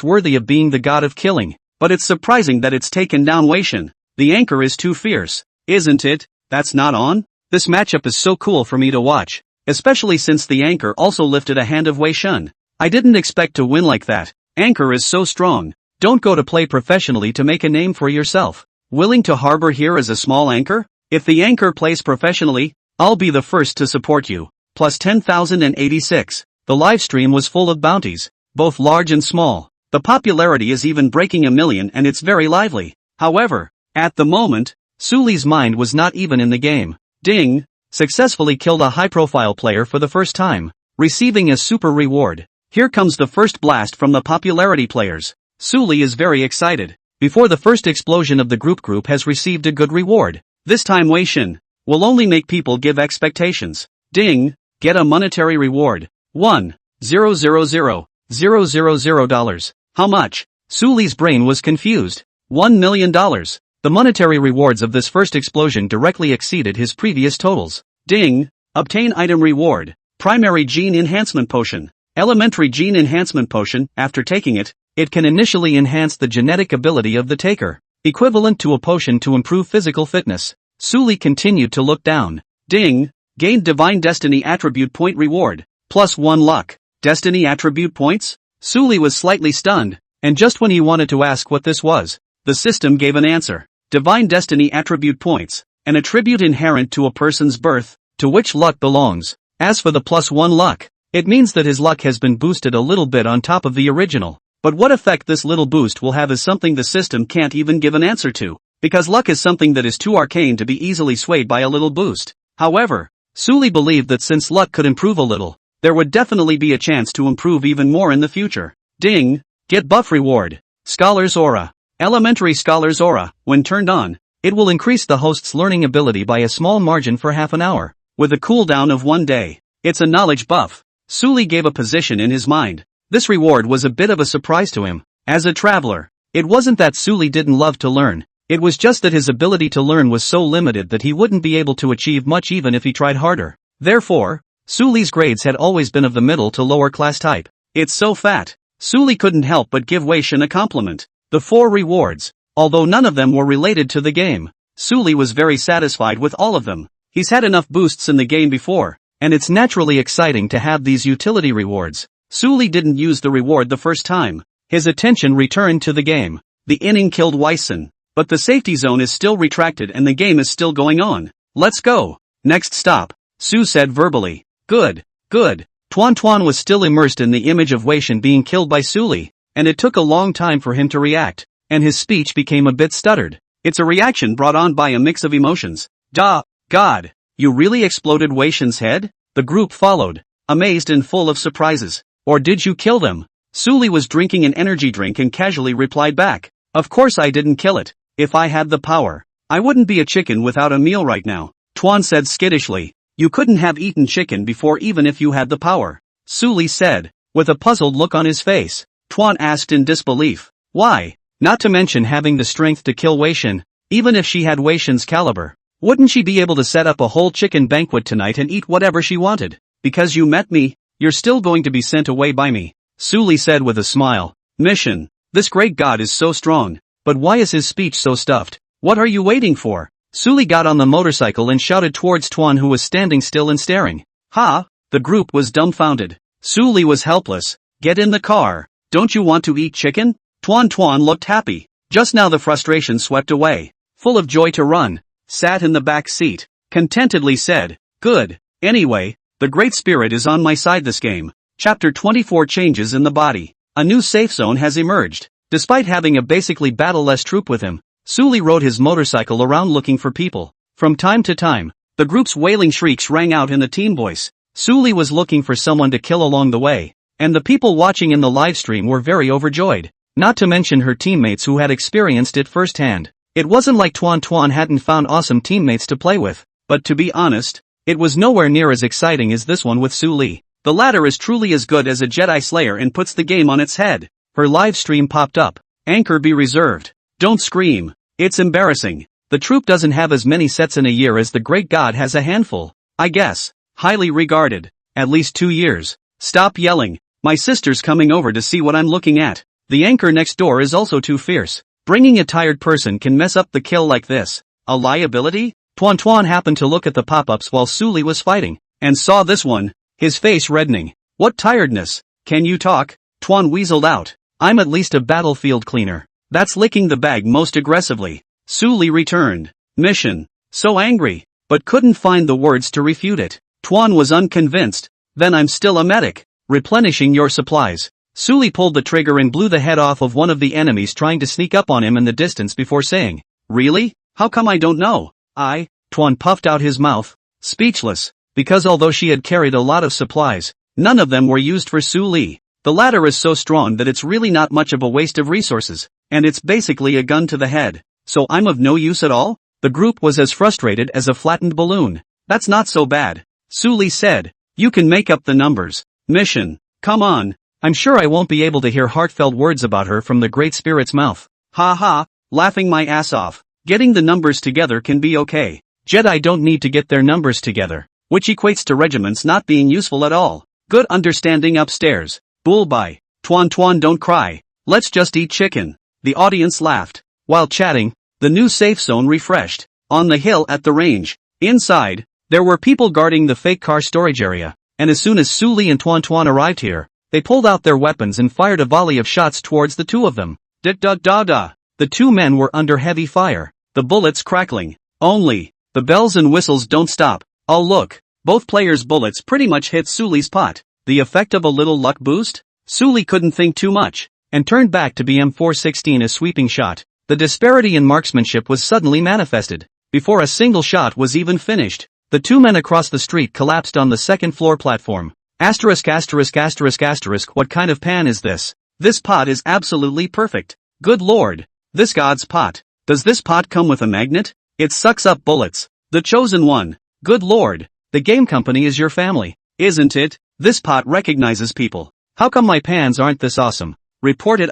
worthy of being the god of killing, but it's surprising that it's taken down Wei Shen. The anchor is too fierce, isn't it? That's not on? This matchup is so cool for me to watch, especially since the anchor also lifted a hand of Wei Shen. I didn't expect to win like that. Anchor is so strong. Don't go to play professionally to make a name for yourself. Willing to harbor here as a small anchor? If the anchor plays professionally, I'll be the first to support you. Plus 10,086. The live stream was full of bounties, both large and small. The popularity is even breaking 1 million and it's very lively. However, at the moment, Su Li's mind was not even in the game. Ding! Successfully killed a high-profile player for the first time, receiving a super reward. Here comes the first blast from the popularity players. Su Li is very excited. Before the first explosion of the group has received a good reward. This time Wei Shen will only make people give expectations. Ding! Get a monetary reward. $1,000,000. How much? Su Li's brain was confused. $1 million. The monetary rewards of this first explosion directly exceeded his previous totals. Ding! Obtain item reward. Primary Gene Enhancement Potion. Elementary Gene Enhancement Potion. After taking it, it can initially enhance the genetic ability of the taker, equivalent to a potion to improve physical fitness. Su Li continued to look down. Ding! Gained Divine Destiny Attribute Point Reward. +1 luck. Destiny Attribute Points? Su Li was slightly stunned, and just when he wanted to ask what this was, the system gave an answer. Divine Destiny Attribute Points, an attribute inherent to a person's birth, to which luck belongs. As for the +1 luck, it means that his luck has been boosted a little bit on top of the original. But what effect this little boost will have is something the system can't even give an answer to, because luck is something that is too arcane to be easily swayed by a little boost. However, Su Li believed that since luck could improve a little, there would definitely be a chance to improve even more in the future. Ding! Get buff reward. Scholar's Aura. Elementary Scholar's Aura, when turned on, it will increase the host's learning ability by a small margin for half an hour, with a cooldown of 1 day. It's a knowledge buff. Su Li gave a position in his mind. This reward was a bit of a surprise to him. As a traveler, it wasn't that Su Li didn't love to learn, it was just that his ability to learn was so limited that he wouldn't be able to achieve much even if he tried harder. Therefore, Su Li's grades had always been of the middle to lower class type. It's so fat. Su Li couldn't help but give Wei Shen a compliment. The 4 rewards, although none of them were related to the game, Su Li was very satisfied with all of them. He's had enough boosts in the game before, and it's naturally exciting to have these utility rewards. Su Li didn't use the reward the first time. His attention returned to the game. The inning killed Wei Shen, but the safety zone is still retracted and the game is still going on. Let's go. Next stop, Su said verbally. Good, good. Tuan was still immersed in the image of Wei Shen being killed by Suli, and it took a long time for him to react, and his speech became a bit stuttered. It's a reaction brought on by a mix of emotions. Duh, God, you really exploded Wei Shen's head? The group followed, amazed and full of surprises. Or did you kill them? Suli was drinking an energy drink and casually replied back. Of course I didn't kill it. If I had the power, I wouldn't be a chicken without a meal right now. Tuan said skittishly. You couldn't have eaten chicken before even if you had the power. Suli said, with a puzzled look on his face. Tuan asked in disbelief. Why? Not to mention having the strength to kill Wei Shen, even if she had Wei Shen's caliber. Wouldn't she be able to set up a whole chicken banquet tonight and eat whatever she wanted? Because you met me, you're still going to be sent away by me. Suli said with a smile. Mission. This great god is so strong, but why is his speech so stuffed? What are you waiting for? Suli got on the motorcycle and shouted towards Tuan, who was standing still and staring. Ha! The group was dumbfounded. Suli was helpless. Get in the car. Don't you want to eat chicken? Tuan looked happy. Just now the frustration swept away. Full of joy to run. Sat in the back seat. Contentedly said. Good. Anyway, the Great Spirit is on my side this game. Chapter 24 Changes in the Body. A new safe zone has emerged. Despite having a basically battle-less troop with him, Suli rode his motorcycle around looking for people. From time to time, the group's wailing shrieks rang out in a teen voice. Suli was looking for someone to kill along the way, and the people watching in the livestream were very overjoyed. Not to mention her teammates who had experienced it firsthand. It wasn't like Tuan hadn't found awesome teammates to play with, but to be honest, it was nowhere near as exciting as this one with Suli. The latter is truly as good as a Jedi Slayer and puts the game on its head. Her live stream popped up. Anchor be reserved. Don't scream. It's embarrassing. The troop doesn't have as many sets in a year as the great god has a handful. I guess. Highly regarded. At least 2 years. Stop yelling. My sister's coming over to see what I'm looking at. The anchor next door is also too fierce. Bringing a tired person can mess up the kill like this. A liability? Tuan happened to look at the pop-ups while Suli was fighting, and saw this one, his face reddening. What tiredness? Can you talk? Tuan weaseled out. I'm at least a battlefield cleaner. That's licking the bag most aggressively. Suli returned. Mission. So angry, but couldn't find the words to refute it. Tuan was unconvinced. Then I'm still a medic. Replenishing your supplies. Suli pulled the trigger and blew the head off of one of the enemies trying to sneak up on him in the distance before saying, Really? How come I don't know? Tuan puffed out his mouth, speechless, because although she had carried a lot of supplies, none of them were used for Suli. The latter is so strong that it's really not much of a waste of resources, and it's basically a gun to the head. So I'm of no use at all? The group was as frustrated as a flattened balloon. That's not so bad. Suli said, You can make up the numbers. Mission. Come on. I'm sure I won't be able to hear heartfelt words about her from the Great Spirit's mouth. Ha ha, laughing my ass off. Getting the numbers together can be okay. Jedi don't need to get their numbers together, which equates to regiments not being useful at all. Good understanding upstairs. Bullby. Tuan don't cry. Let's just eat chicken. The audience laughed. While chatting, the new safe zone refreshed. On the hill at the range. Inside, there were people guarding the fake car storage area, and as soon as Suli and Tuan arrived here, they pulled out their weapons and fired a volley of shots towards the two of them. Da-da-da-da. The two men were under heavy fire, the bullets crackling. Only, the bells and whistles don't stop. Oh look, both players' bullets pretty much hit Suli's pot. The effect of a little luck boost? Suli couldn't think too much, and turned back to BM416 a sweeping shot. The disparity in marksmanship was suddenly manifested. Before a single shot was even finished, the two men across the street collapsed on the second floor platform. What kind of pan is this? This pot is absolutely perfect. Good lord. This god's pot. Does this pot come with a magnet? It sucks up bullets. The chosen one. Good lord. The game company is your family, isn't it? This pot recognizes people. How come my pans aren't this awesome? Reported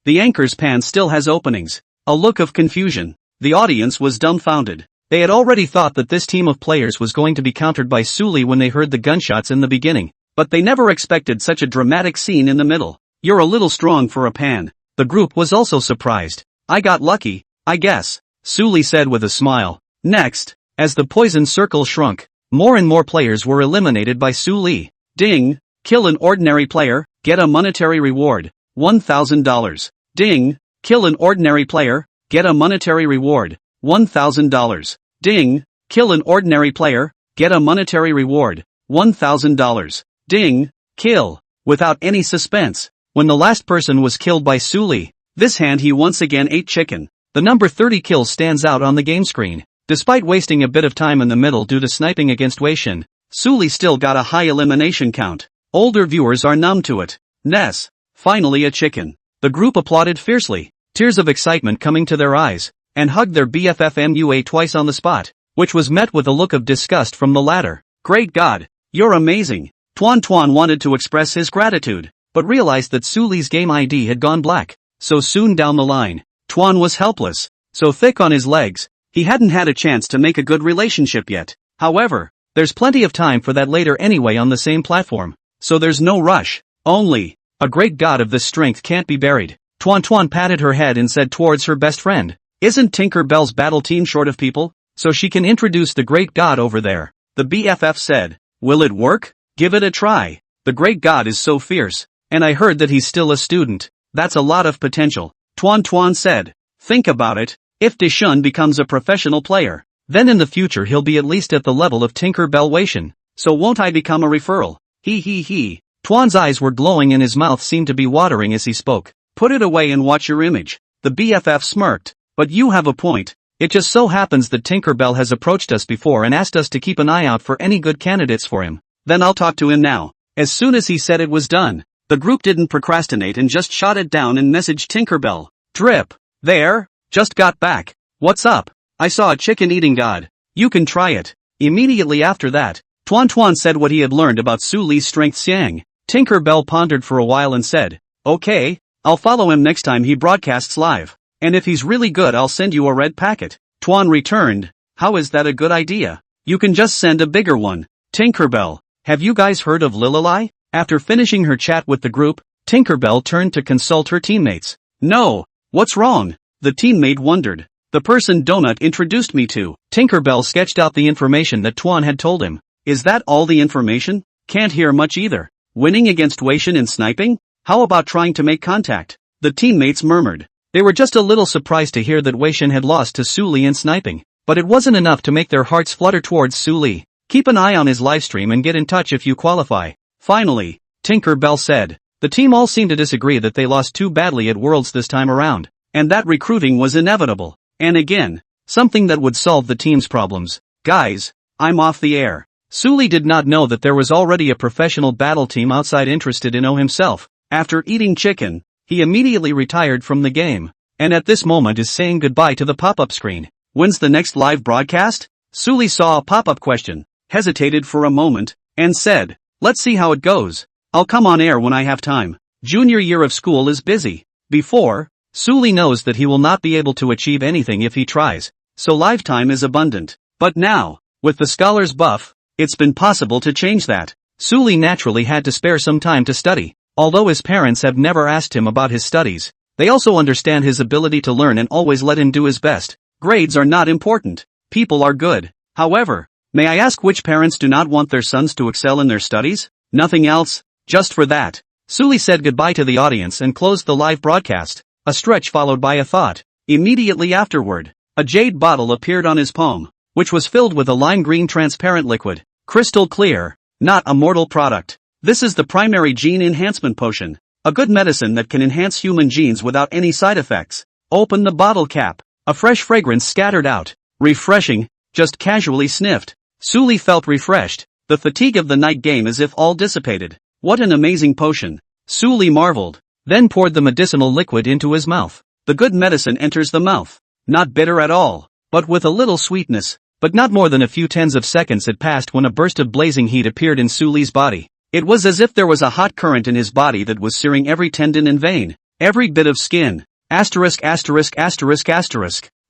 the anchor's pan still has openings. A look of confusion. The audience was dumbfounded. They had already thought that this team of players was going to be countered by Suli when they heard the gunshots in the beginning. But they never expected such a dramatic scene in the middle. You're a little strong for a pan. The group was also surprised. I got lucky, I guess, Suli said with a smile. Next, as the poison circle shrunk, more and more players were eliminated by Suli. Ding! Kill an ordinary player, get a monetary reward, $1,000. Ding! Kill an ordinary player, get a monetary reward, $1,000. Ding! Kill an ordinary player, get a monetary reward, $1,000. Ding, kill, without any suspense. When the last person was killed by Suli, this hand he once again ate chicken. The number 30 kills stands out on the game screen. Despite wasting a bit of time in the middle due to sniping against Wei-shin, Suli still got a high elimination count. Older viewers are numb to it. Ness, finally a chicken. The group applauded fiercely, tears of excitement coming to their eyes, and hugged their BFF MUA twice on the spot, which was met with a look of disgust from the latter. Great God, you're amazing. Tuan wanted to express his gratitude, but realized that Suli's game ID had gone black. So soon down the line, Tuan was helpless, so thick on his legs, he hadn't had a chance to make a good relationship yet. However, there's plenty of time for that later anyway on the same platform, so there's no rush. Only, a great god of this strength can't be buried. Tuan patted her head and said towards her best friend, "Isn't Tinker Bell's battle team short of people? So she can introduce the great god over there." The BFF said, "Will it work? Give it a try. The great god is so fierce, and I heard that he's still a student. That's a lot of potential." Tuan said, "Think about it. If Deshun becomes a professional player, then in the future he'll be at least at the level of Tinker Bell Wei-shin. So won't I become a referral? He. Tuan's eyes were glowing and his mouth seemed to be watering as he spoke. "Put it away and watch your image." The BFF smirked. "But you have a point. It just so happens that Tinker Bell has approached us before and asked us to keep an eye out for any good candidates for him. Then I'll talk to him now." As soon as he said it was done, the group didn't procrastinate and just shot it down and messaged Tinker Bell. "Drip. There. Just got back. What's up? I saw a chicken eating god. You can try it." Immediately after that, Tuan said what he had learned about Su Li's strength Xiang. Tinker Bell pondered for a while and said, "Okay, I'll follow him next time he broadcasts live. And if he's really good I'll send you a red packet." Tuan returned, "How is that a good idea? You can just send a bigger one." Tinker Bell, "Have you guys heard of Lililai?" After finishing her chat with the group, Tinker Bell turned to consult her teammates. "No, what's wrong?" The teammate wondered. "The person Donut introduced me to." Tinker Bell sketched out the information that Tuan had told him. "Is that all the information? Can't hear much either. Winning against Wei-shin in sniping? How about trying to make contact?" The teammates murmured. They were just a little surprised to hear that Wei-shin had lost to Su Li in sniping, but it wasn't enough to make their hearts flutter towards Su Li. "Keep an eye on his livestream and get in touch if you qualify." Finally, Tinker Bell said. The team all seemed to disagree that they lost too badly at Worlds this time around, and that recruiting was inevitable. And again, something that would solve the team's problems. "Guys, I'm off the air." Su Li did not know that there was already a professional battle team outside interested in O himself. After eating chicken, he immediately retired from the game, and at this moment is saying goodbye to the pop-up screen. "When's the next live broadcast?" Su Li saw a pop-up question, hesitated for a moment, and said, "Let's see how it goes. I'll come on air when I have time. Junior year of school is busy." Before, Su Li knows that he will not be able to achieve anything if he tries, so live time is abundant. But now, with the scholar's buff, it's been possible to change that. Su Li naturally had to spare some time to study. Although his parents have never asked him about his studies, they also understand his ability to learn and always let him do his best. Grades are not important. People are good. However, may I ask which parents do not want their sons to excel in their studies? Nothing else? Just for that. Su Li said goodbye to the audience and closed the live broadcast. A stretch followed by a thought. Immediately afterward, a jade bottle appeared on his palm, which was filled with a lime green transparent liquid. Crystal clear. Not a mortal product. This is the primary gene enhancement potion. A good medicine that can enhance human genes without any side effects. Open the bottle cap. A fresh fragrance scattered out. Refreshing. Just casually sniffed. Su Li felt refreshed. The fatigue of the night game as if all dissipated. What an amazing potion. Su Li marveled. Then poured the medicinal liquid into his mouth. The good medicine enters the mouth. Not bitter at all, but with a little sweetness. But not more than a few tens of seconds had passed when a burst of blazing heat appeared in Su Li's body. It was as if there was a hot current in his body that was searing every tendon and vein, every bit of skin.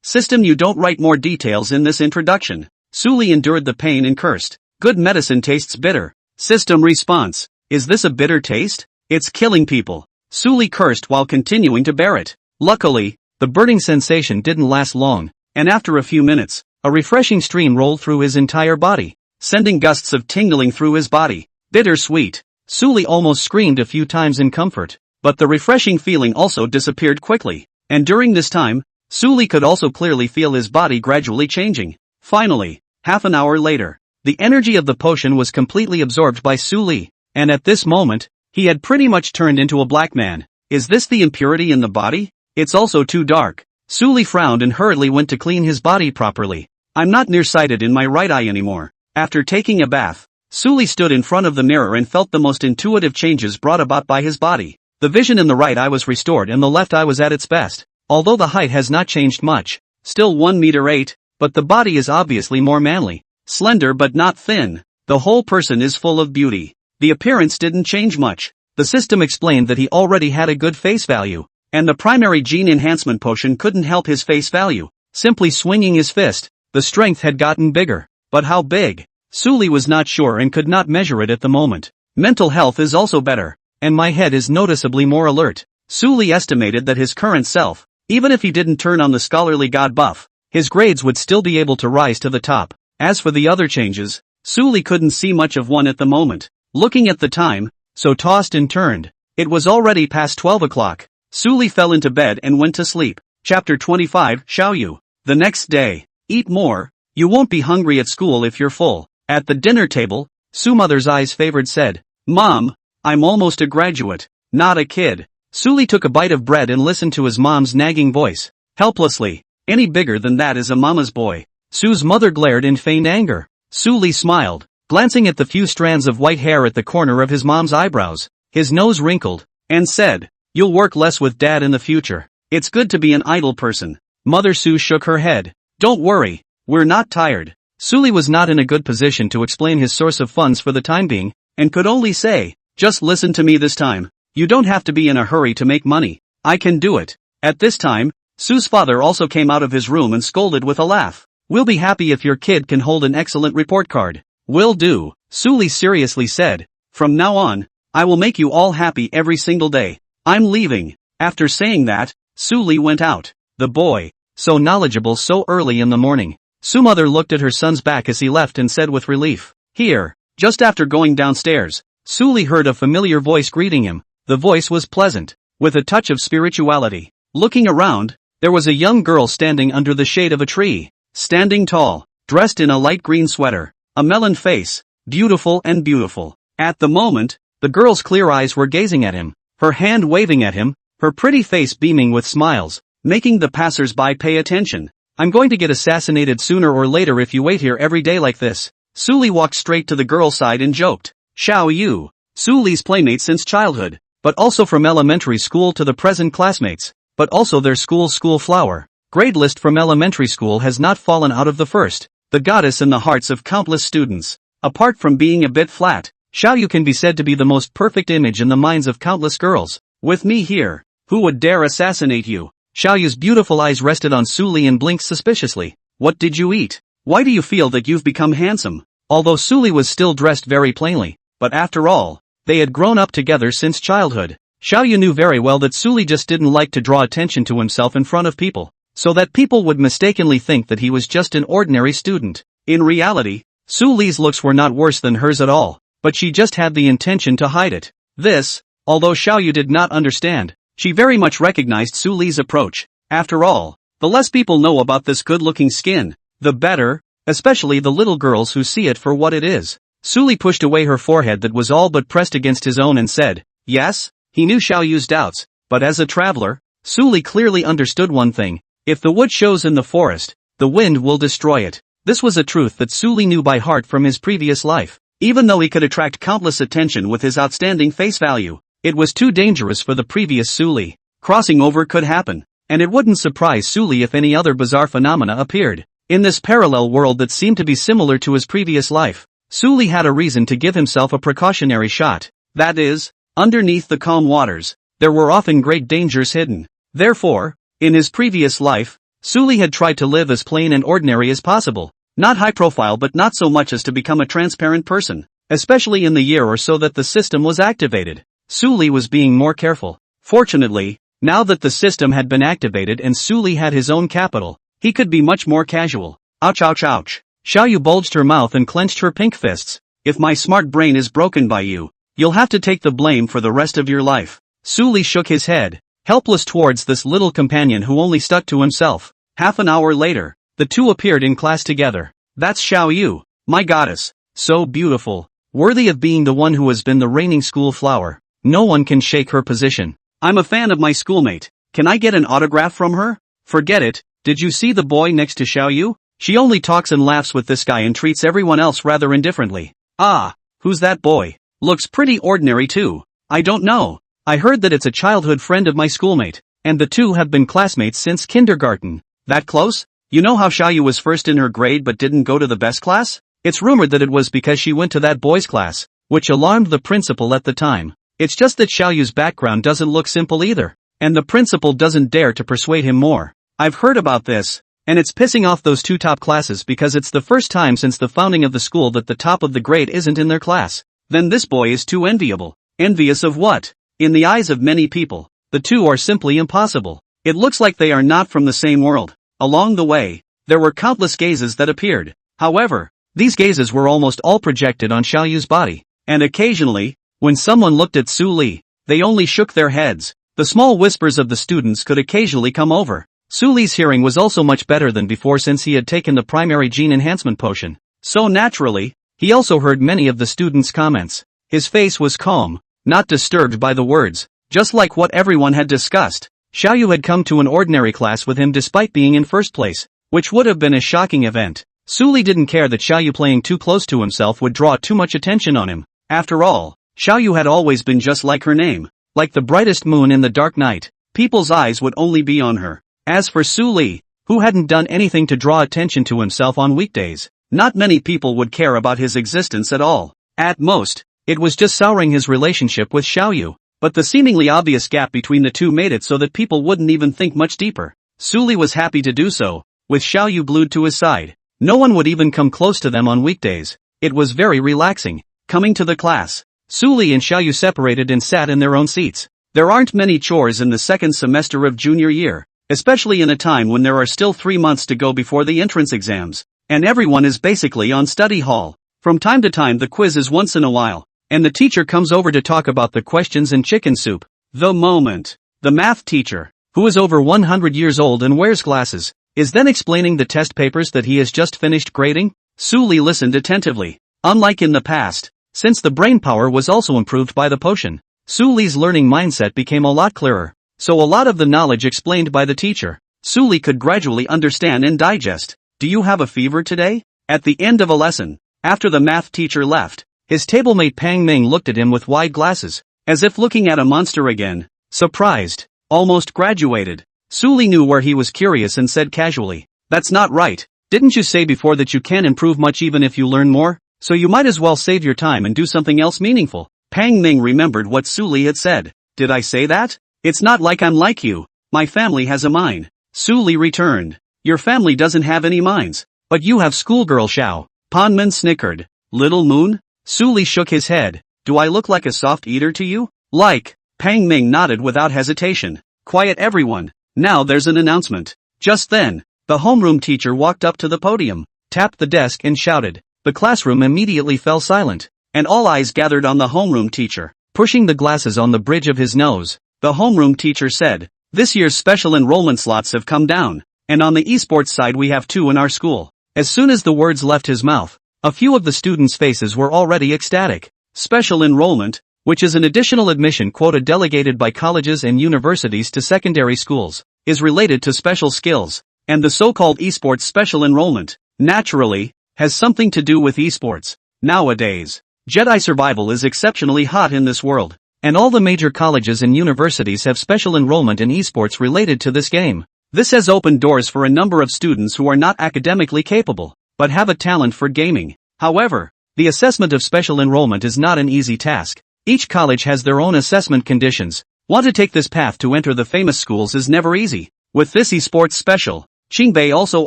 System, you don't write more details in this introduction. Su Li endured the pain and cursed. Good medicine tastes bitter. System response. Is this a bitter taste? It's killing people. Su Li cursed while continuing to bear it. Luckily, the burning sensation didn't last long, and after a few minutes, a refreshing stream rolled through his entire body, sending gusts of tingling through his body. Bittersweet. Su Li almost screamed a few times in comfort, but the refreshing feeling also disappeared quickly, and during this time, Su Li could also clearly feel his body gradually changing. Finally, half an hour later, the energy of the potion was completely absorbed by Su Li. and at this moment, he had pretty much turned into a black man. Is this the impurity in the body? It's also too dark. Suli frowned and hurriedly went to clean his body properly. I'm not nearsighted in my right eye anymore. After taking a bath, Suli stood in front of the mirror and felt the most intuitive changes brought about by his body. The vision in the right eye was restored and the left eye was at its best. Although the height has not changed much, still 1 meter 8, but the body is obviously more manly. Slender but not thin. The whole person is full of beauty. The appearance didn't change much. The system explained that he already had a good face value, and the primary gene enhancement potion couldn't help his face value. Simply swinging his fist, the strength had gotten bigger. But how big? Suli was not sure and could not measure it at the moment. Mental health is also better, and my head is noticeably more alert. Suli estimated that his current self, even if he didn't turn on the scholarly god buff, his grades would still be able to rise to the top. As for the other changes, Suli couldn't see much of one at the moment. Looking at the time, so tossed and turned. It was already past 12 o'clock. Suli fell into bed and went to sleep. Chapter 25, Xiaoyu. The next day. Eat more. You won't be hungry at school if you're full. At the dinner table, Su's mother's eyes favored said, Mom, I'm almost a graduate, not a kid. Suli took a bite of bread and listened to his mom's nagging voice. Helplessly, any bigger than that is a mama's boy. Su's mother glared in feigned anger. Suli smiled, glancing at the few strands of white hair at the corner of his mom's eyebrows. His nose wrinkled, and said, You'll work less with Dad in the future. It's good to be an idle person. Mother Su shook her head. Don't worry, we're not tired. Suli was not in a good position to explain his source of funds for the time being, and could only say, Just listen to me this time. You don't have to be in a hurry to make money. I can do it. At this time, Su's father also came out of his room and scolded with a laugh. We'll be happy if your kid can hold an excellent report card. Will do, Suli seriously said. From now on, I will make you all happy every single day. I'm leaving. After saying that, Suli went out. The boy, so knowledgeable so early in the morning. Su's mother looked at her son's back as he left and said with relief, Here. Just after going downstairs, Suli heard a familiar voice greeting him. The voice was pleasant, with a touch of spirituality. Looking around, there was a young girl standing under the shade of a tree. Standing tall, dressed in a light green sweater, a melon face, beautiful and beautiful. At the moment, the girl's clear eyes were gazing at him, her hand waving at him, her pretty face beaming with smiles, making the passers-by pay attention. I'm going to get assassinated sooner or later if you wait here every day like this. Suli walked straight to the girl's side and joked. Xiaoyu, Suli's playmate since childhood, but also from elementary school to the present classmates, but also their school flower. Grade list from elementary school has not fallen out of the first. The goddess in the hearts of countless students. Apart from being a bit flat, Xiaoyu can be said to be the most perfect image in the minds of countless girls. With me here, who would dare assassinate you? Xiaoyu's beautiful eyes rested on Suli and blinked suspiciously. What did you eat? Why do you feel that you've become handsome? Although Suli was still dressed very plainly, but after all, they had grown up together since childhood. Xiaoyu knew very well that Suli just didn't like to draw attention to himself in front of people, so that people would mistakenly think that he was just an ordinary student. In reality, Suli's looks were not worse than hers at all, but she just had the intention to hide it. This, although Xiaoyu did not understand, she very much recognized Suli's approach. After all, the less people know about this good-looking skin, the better, especially the little girls who see it for what it is. Suli pushed away her forehead that was all but pressed against his own and said, Yes, he knew Xiaoyu's doubts, but as a traveler, Suli clearly understood one thing. If the wood shows in the forest, the wind will destroy it. This was a truth that Suli knew by heart from his previous life. Even though he could attract countless attention with his outstanding face value, it was too dangerous for the previous Suli. Crossing over could happen, and it wouldn't surprise Suli if any other bizarre phenomena appeared. In this parallel world that seemed to be similar to his previous life, Suli had a reason to give himself a precautionary shot. That is, underneath the calm waters, there were often great dangers hidden. Therefore, in his previous life, Suli had tried to live as plain and ordinary as possible. Not high profile but not so much as to become a transparent person, especially in the year or so that the system was activated. Suli was being more careful. Fortunately, now that the system had been activated and Suli had his own capital, he could be much more casual. Ouch ouch ouch. Xiaoyu bulged her mouth and clenched her pink fists. If my smart brain is broken by you, you'll have to take the blame for the rest of your life. Suli shook his head, helpless towards this little companion who only stuck to himself. Half an hour later, the two appeared in class together. That's Xiaoyu, my goddess, so beautiful. Worthy of being the one who has been the reigning school flower. No one can shake her position. I'm a fan of my schoolmate. Can I get an autograph from her? Forget it. Did you see the boy next to Xiaoyu? She only talks and laughs with this guy and treats everyone else rather indifferently. Ah, who's that boy? Looks pretty ordinary too. I don't know. I heard that it's a childhood friend of my schoolmate, and the two have been classmates since kindergarten. That close? You know how Xiaoyu was first in her grade but didn't go to the best class? It's rumored that it was because she went to that boy's class, which alarmed the principal at the time. It's just that Xiaoyu's background doesn't look simple either, and the principal doesn't dare to persuade him more. I've heard about this, and it's pissing off those two top classes because it's the first time since the founding of the school that the top of the grade isn't in their class. Then this boy is too enviable. Envious of what? In the eyes of many people, the two are simply impossible. It looks like they are not from the same world. Along the way, there were countless gazes that appeared. However, these gazes were almost all projected on Xiaoyu's body, and occasionally, when someone looked at Su Li, they only shook their heads. The small whispers of the students could occasionally come over. Su Li's hearing was also much better than before since he had taken the primary gene enhancement potion. So naturally, he also heard many of the students' comments. His face was calm, not disturbed by the words, just like what everyone had discussed. Xiaoyu had come to an ordinary class with him despite being in first place, which would have been a shocking event. Su Li didn't care that Xiaoyu playing too close to himself would draw too much attention on him. After all, Xiaoyu had always been just like her name. Like the brightest moon in the dark night, people's eyes would only be on her. As for Su Li, who hadn't done anything to draw attention to himself on weekdays, not many people would care about his existence at all. At most, it was just souring his relationship with Xiaoyu. But the seemingly obvious gap between the two made it so that people wouldn't even think much deeper. Su Li was happy to do so, with Xiaoyu glued to his side. No one would even come close to them on weekdays. It was very relaxing. Coming to the class, Su Li and Xiaoyu separated and sat in their own seats. There aren't many chores in the second semester of junior year, especially in a time when there are still 3 months to go before the entrance exams, and everyone is basically on study hall. From time to time the quiz is once in a while, and the teacher comes over to talk about the questions and chicken soup. The moment the math teacher, who is over 100 years old and wears glasses, is then explaining the test papers that he has just finished grading, Su Li listened attentively. Unlike in the past, since the brain power was also improved by the potion, Su Li's learning mindset became a lot clearer, so a lot of the knowledge explained by the teacher, Su Li could gradually understand and digest. Do you have a fever today? At the end of a lesson, after the math teacher left, his tablemate Pang Ming looked at him with wide glasses, as if looking at a monster again. Surprised. Almost graduated. Su Li knew where he was curious and said casually, "That's not right. Didn't you say before that you can't improve much even if you learn more? So you might as well save your time and do something else meaningful." Pang Ming remembered what Su Li had said. "Did I say that? It's not like I'm like you. My family has a mind." Su Li returned. "Your family doesn't have any minds. But you have schoolgirl Xiao." Panman snickered. "Little Moon?" Su Li shook his head. "Do I look like a soft eater to you?" "Like." Pang Ming nodded without hesitation. "Quiet everyone. Now there's an announcement." Just then, the homeroom teacher walked up to the podium, tapped the desk and shouted. The classroom immediately fell silent, and all eyes gathered on the homeroom teacher. Pushing the glasses on the bridge of his nose, the homeroom teacher said, "This year's special enrollment slots have come down, and on the esports side we have 2 in our school." As soon as the words left his mouth, a few of the students' faces were already ecstatic. Special enrollment, which is an additional admission quota delegated by colleges and universities to secondary schools, is related to special skills, and the so-called esports special enrollment, naturally, has something to do with esports. Nowadays, Jedi survival is exceptionally hot in this world, and all the major colleges and universities have special enrollment in esports related to this game. This has opened doors for a number of students who are not academically capable, but have a talent for gaming. However, the assessment of special enrollment is not an easy task. Each college has their own assessment conditions. Want to take this path to enter the famous schools is never easy. With this esports special, Qingbei also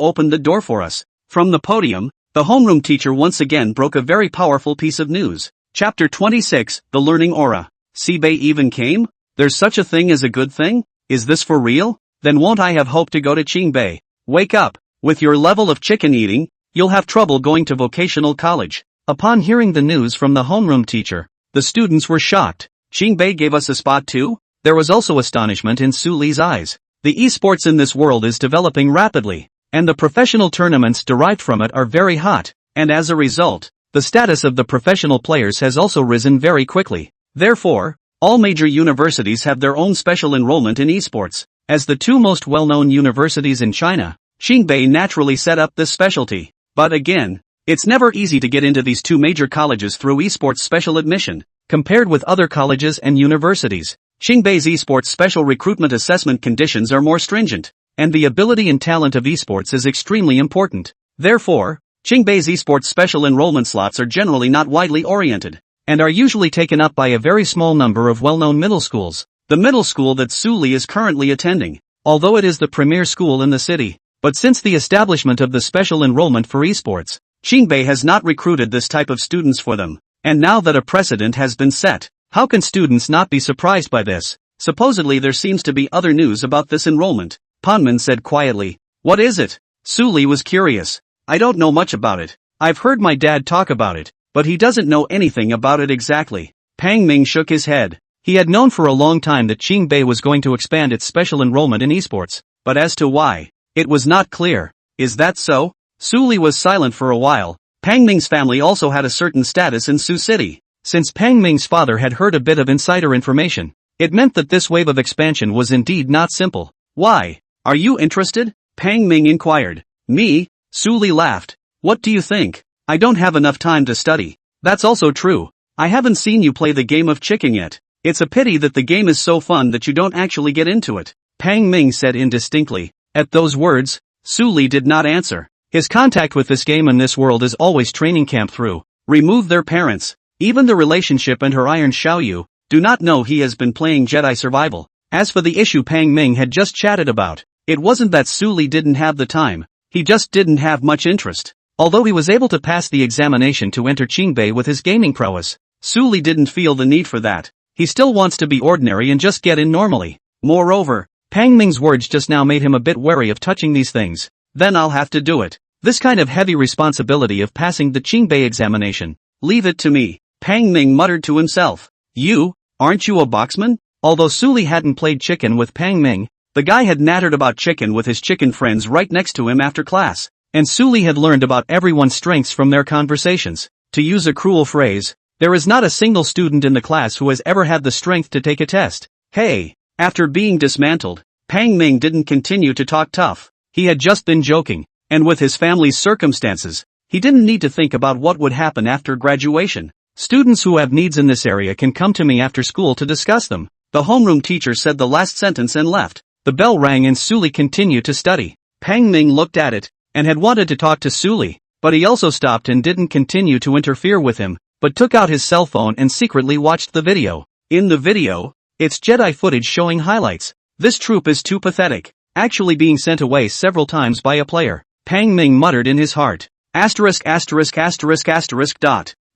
opened the door for us. From the podium, the homeroom teacher once again broke a very powerful piece of news. Chapter 26, The Learning Aura. Qingbei even came? There's such a thing as a good thing? Is this for real? Then won't I have hope to go to Qingbei? Wake up. With your level of chicken eating, you'll have trouble going to vocational college. Upon hearing the news from the homeroom teacher, the students were shocked. Qingbei gave us a spot too? There was also astonishment in Su Li's eyes. The esports in this world is developing rapidly, and the professional tournaments derived from it are very hot, and as a result, the status of the professional players has also risen very quickly. Therefore, all major universities have their own special enrollment in esports. As the two most well-known universities in China, Qingbei naturally set up this specialty. But again, it's never easy to get into these two major colleges through esports special admission. Compared with other colleges and universities, Qingbei's esports special recruitment assessment conditions are more stringent, and the ability and talent of esports is extremely important. Therefore, Qingbei's esports special enrollment slots are generally not widely oriented, and are usually taken up by a very small number of well-known middle schools. The middle school that Su Li is currently attending, although it is the premier school in the city, but since the establishment of the special enrollment for esports, Qingbei has not recruited this type of students for them. And now that a precedent has been set, how can students not be surprised by this? Supposedly there seems to be other news about this enrollment, Panman said quietly. What is it? Su Li was curious. I don't know much about it. I've heard my dad talk about it, but he doesn't know anything about it exactly. Pang Ming shook his head. He had known for a long time that Qingbei was going to expand its special enrollment in esports, but as to why, it was not clear. Is that so? Su Li was silent for a while. Pang Ming's family also had a certain status in Sioux City. Since Pang Ming's father had heard a bit of insider information, it meant that this wave of expansion was indeed not simple. Why? Are you interested? Pang Ming inquired. Me? Su Li laughed. What do you think? I don't have enough time to study. That's also true. I haven't seen you play the game of chicken yet. It's a pity that the game is so fun that you don't actually get into it. Pang Ming said indistinctly. At those words, Su Li did not answer. His contact with this game and this world is always training camp through. Remove their parents. Even the relationship and her Iron Xiaoyu do not know he has been playing Jedi Survival. As for the issue Pang Ming had just chatted about, it wasn't that Su Li didn't have the time, he just didn't have much interest. Although he was able to pass the examination to enter Qingbei with his gaming prowess, Su Li didn't feel the need for that. He still wants to be ordinary and just get in normally. Moreover, Pang Ming's words just now made him a bit wary of touching these things. Then I'll have to do it. This kind of heavy responsibility of passing the Qingbei examination. Leave it to me. Pang Ming muttered to himself. You, aren't you a boxman? Although Su Li hadn't played chicken with Pang Ming, the guy had nattered about chicken with his chicken friends right next to him after class, and Su Li had learned about everyone's strengths from their conversations. To use a cruel phrase, there is not a single student in the class who has ever had the strength to take a test. Hey! After being dismantled, Pang Ming didn't continue to talk tough. He had just been joking. And with his family's circumstances, he didn't need to think about what would happen after graduation. Students who have needs in this area can come to me after school to discuss them. The homeroom teacher said the last sentence and left. The bell rang and Su Li continued to study. Pang Ming looked at it, and had wanted to talk to Su Li, but he also stopped and didn't continue to interfere with him, but took out his cell phone and secretly watched the video. In the video, it's Jedi footage showing highlights. This troop is too pathetic, actually being sent away several times by a player. Pang Ming muttered in his heart. Asterisk.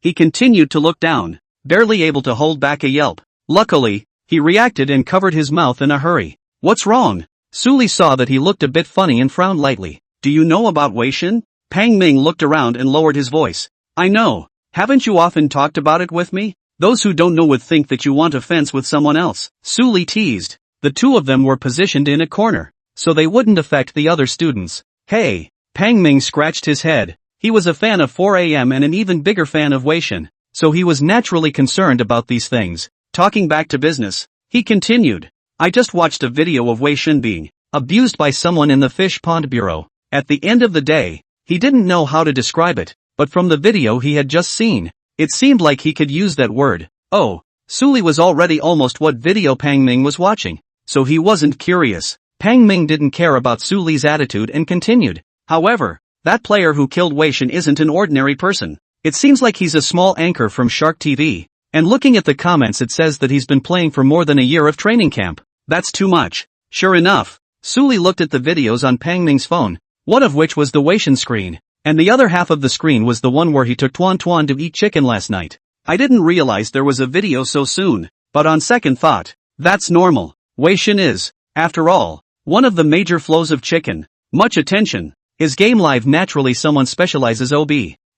He continued to look down, barely able to hold back a yelp. Luckily, he reacted and covered his mouth in a hurry. What's wrong? Su Li saw that he looked a bit funny and frowned lightly. Do you know about Weixin? Pang Ming looked around and lowered his voice. I know. Haven't you often talked about it with me? Those who don't know would think that you want a fence with someone else. Su Li teased. The two of them were positioned in a corner, so they wouldn't affect the other students. Hey! Pang Ming scratched his head. He was a fan of 4am and an even bigger fan of Weixin, so he was naturally concerned about these things. Talking back to business, he continued. I just watched a video of Weixin being abused by someone in the fish pond bureau. At the end of the day, he didn't know how to describe it, but from the video he had just seen, it seemed like he could use that word. Oh, Su Li was already almost what video Pang Ming was watching, so he wasn't curious. Pang Ming didn't care about Su Li's attitude and continued. However, that player who killed Weixin isn't an ordinary person. It seems like he's a small anchor from Shark TV. And looking at the comments it says that he's been playing for more than a year of training camp. That's too much. Sure enough, Su Li looked at the videos on Pang Ming's phone, one of which was the Weixin screen, and the other half of the screen was the one where he took Tuan to eat chicken last night. I didn't realize there was a video so soon, but on second thought, that's normal. Weixin is, after all, one of the major flows of chicken. Much attention. Is game live naturally someone specializes OB.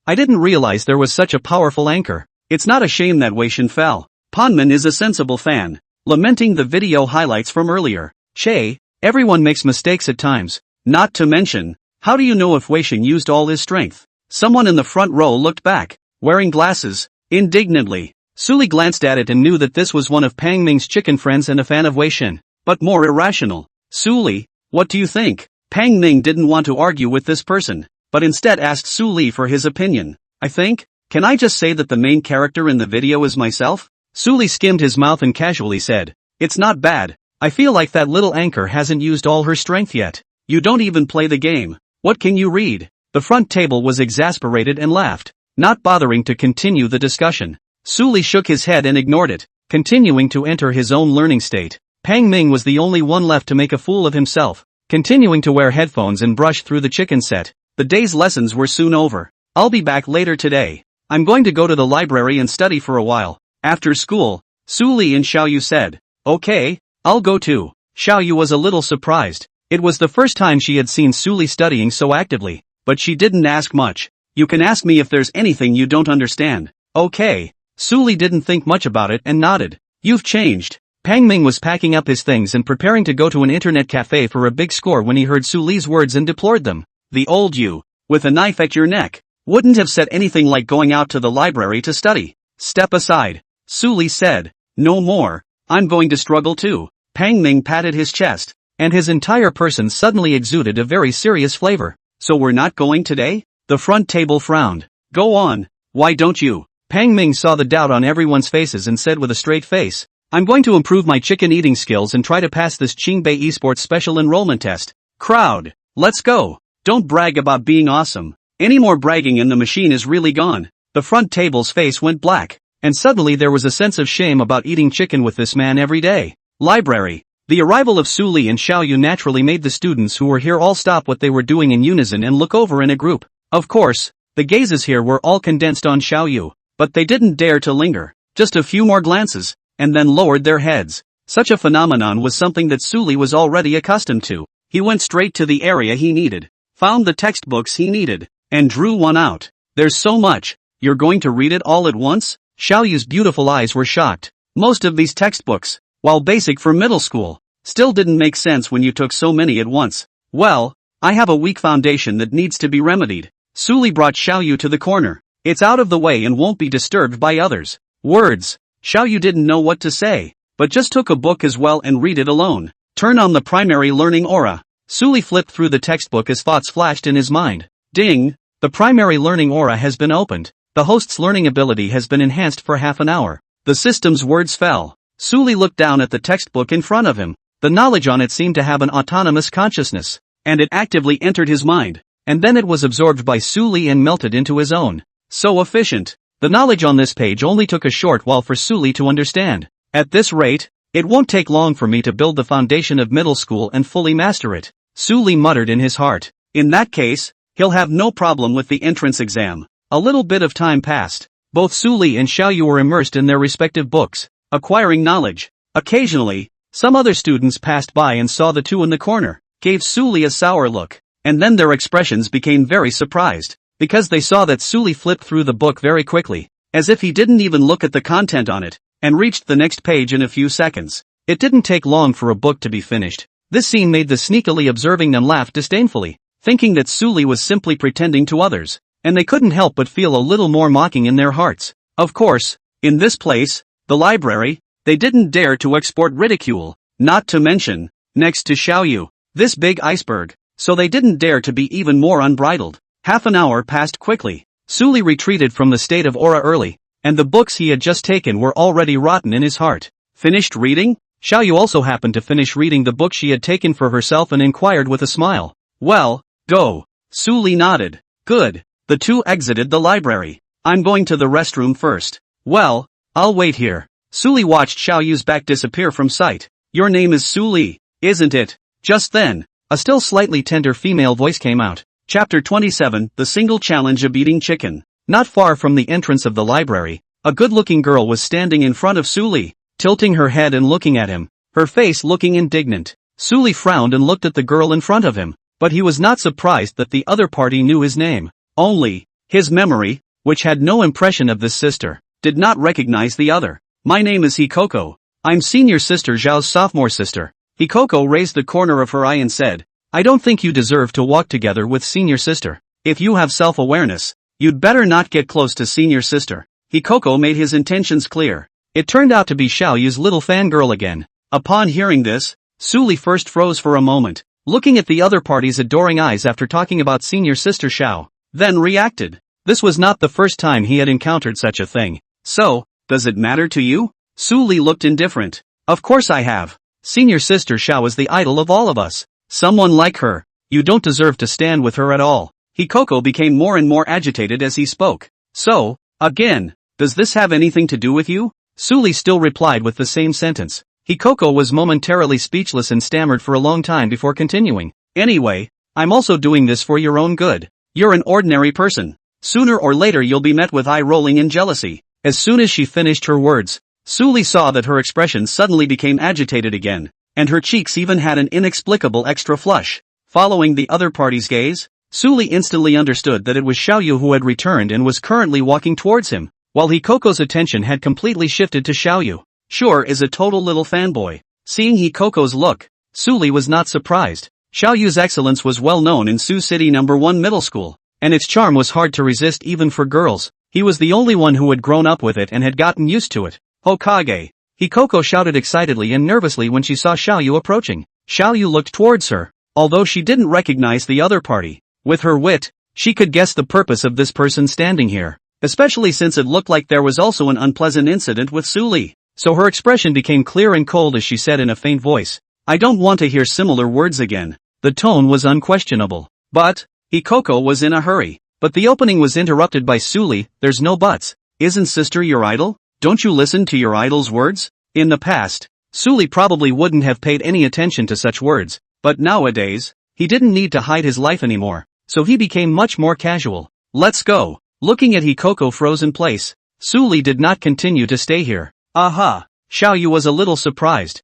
I didn't realize there was such a powerful anchor. It's not a shame that Weixin fell. Ponman is a sensible fan, lamenting the video highlights from earlier. Che, everyone makes mistakes at times. Not to mention, how do you know if Weixin used all his strength? Someone in the front row looked back. wearing glasses, indignantly. Suli glanced at it and knew that this was one of Pang Ming's chicken friends and a fan of Wei Shen, but more irrational. Suli, what do you think? Pang Ming didn't want to argue with this person, but instead asked Suli for his opinion. I think, can I just say that the main character in the video is myself? Suli skimmed his mouth and casually said, it's not bad. I feel like that little anchor hasn't used all her strength yet. You don't even play the game. What can you read? The front table was exasperated and laughed, not bothering to continue the discussion. Suli shook his head and ignored it, continuing to enter his own learning state. Pang Ming was the only one left to make a fool of himself, continuing to wear headphones and brush through the chicken set. The day's lessons were soon over. I'll be back later today. I'm going to go to the library and study for a while. After school, Suli and Xiaoyu said, okay, I'll go too. Xiaoyu was a little surprised. It was the first time she had seen Suli studying so actively, but she didn't ask much. You can ask me if there's anything you don't understand. Okay. Suli didn't think much about it and nodded. You've changed. Pang Ming was packing up his things and preparing to go to an internet cafe for a big score when he heard Suli's words and deplored them. The old you, with a knife at your neck, wouldn't have said anything like going out to the library to study. Step aside. Suli said. No more. I'm going to struggle too. Pang Ming patted his chest, and his entire person suddenly exuded a very serious flavor. So we're not going today? The front table frowned. Go on. Why don't you? Pang Ming saw the doubt on everyone's faces and said with a straight face, I'm going to improve my chicken eating skills and try to pass this Qingbei Esports special enrollment test. Crowd, let's go. Don't brag about being awesome. Any more bragging and the machine is really gone. The front table's face went black, and suddenly there was a sense of shame about eating chicken with this man every day. Library. The arrival of Suli and Xiaoyu naturally made the students who were here all stop what they were doing in unison and look over in a group. Of course, the gazes here were all condensed on Xiaoyu, but they didn't dare to linger. Just a few more glances, and then lowered their heads. Such a phenomenon was something that Suli was already accustomed to. He went straight to the area he needed, found the textbooks he needed, and drew one out. There's so much. You're going to read it all at once? Xiaoyu's beautiful eyes were shocked. Most of these textbooks, while basic for middle school, still didn't make sense when you took so many at once. Well, I have a weak foundation that needs to be remedied. Suli brought Xiaoyu to the corner. It's out of the way and won't be disturbed by others. Words. Xiaoyu didn't know what to say, but just took a book as well and read it alone. Turn on the primary learning aura. Suli flipped through the textbook as thoughts flashed in his mind. Ding! The primary learning aura has been opened. The host's learning ability has been enhanced for half an hour. The system's words fell. Suli looked down at the textbook in front of him. The knowledge on it seemed to have an autonomous consciousness, and it actively entered his mind. And then it was absorbed by Suli and melted into his own. So efficient. The knowledge on this page only took a short while for Suli to understand. At this rate, it won't take long for me to build the foundation of middle school and fully master it. Suli muttered in his heart. In that case, he'll have no problem with the entrance exam. A little bit of time passed. Both Suli and Xiaoyu were immersed in their respective books, acquiring knowledge. Occasionally, some other students passed by and saw the two in the corner, gave Suli a sour look, and then their expressions became very surprised, because they saw that Suli flipped through the book very quickly, as if he didn't even look at the content on it, and reached the next page in a few seconds. It didn't take long for a book to be finished. This scene made the sneakily observing them laugh disdainfully, thinking that Suli was simply pretending to others, and they couldn't help but feel a little more mocking in their hearts. Of course, in this place, the library, they didn't dare to export ridicule, not to mention, next to Xiaoyu, this big iceberg, so they didn't dare to be even more unbridled. Half an hour passed quickly. Suli retreated from the state of aura early, and the books he had just taken were already rotten in his heart. Finished reading? Xiaoyu also happened to finish reading the book she had taken for herself and inquired with a smile. Well, go. Suli nodded. Good. The two exited the library. I'm going to the restroom first. Well, I'll wait here. Suli watched Xiaoyu's back disappear from sight. Your name is Suli, isn't it? Just then, a still slightly tender female voice came out. Chapter 27, The Single Challenge of Eating Chicken. Not far from the entrance of the library, a good-looking girl was standing in front of Suli, tilting her head and looking at him, her face looking indignant. Suli frowned and looked at the girl in front of him, but he was not surprised that the other party knew his name. Only, his memory, which had no impression of this sister, did not recognize the other. My name is Hikoko. I'm senior sister Zhao's sophomore sister. Hikoko raised the corner of her eye and said, I don't think you deserve to walk together with senior sister. If you have self-awareness, You'd better not get close to senior sister. Hikoko made his intentions clear. It turned out to be Xiao Yu's little fangirl again. Upon hearing this, Suli first froze for a moment, looking at the other party's adoring eyes after talking about senior sister Xiao, then reacted. This was not the first time he had encountered such a thing. So, does it matter to you? Suli looked indifferent. Of course I have. Senior sister Xiao is the idol of all of us. Someone like her, you don't deserve to stand with her at all. Hikoko became more and more agitated as he spoke. So, again, does this have anything to do with you? Suli still replied with the same sentence. Hikoko was momentarily speechless and stammered for a long time before continuing. Anyway, I'm also doing this for your own good. You're an ordinary person. Sooner or later you'll be met with eye-rolling and jealousy. As soon as she finished her words, Suli saw that her expression suddenly became agitated again, and her cheeks even had an inexplicable extra flush. Following the other party's gaze, Suli instantly understood that it was Xiaoyu who had returned and was currently walking towards him, while Hikoko's attention had completely shifted to Xiaoyu. Sure is a total little fanboy. Seeing Hikoko's look, Suli was not surprised. Xiaoyu's excellence was well known in Sioux City No. 1 middle school, and its charm was hard to resist even for girls. He was the only one who had grown up with it and had gotten used to it. Hokage! Hikoko shouted excitedly and nervously when she saw Xiaoyu approaching. Xiaoyu looked towards her, although she didn't recognize the other party. With her wit, she could guess the purpose of this person standing here, especially since it looked like there was also an unpleasant incident with Suli. So her expression became clear and cold as she said in a faint voice, I don't want to hear similar words again. The tone was unquestionable. But, Hikoko was in a hurry. But the opening was interrupted by Suli. There's no buts. Isn't sister your idol? Don't you listen to your idol's words? In the past, Suli probably wouldn't have paid any attention to such words, but nowadays, he didn't need to hide his life anymore, so he became much more casual. Let's go. Looking at Hikoko froze in place, Suli did not continue to stay here. Aha! Xiaoyu was a little surprised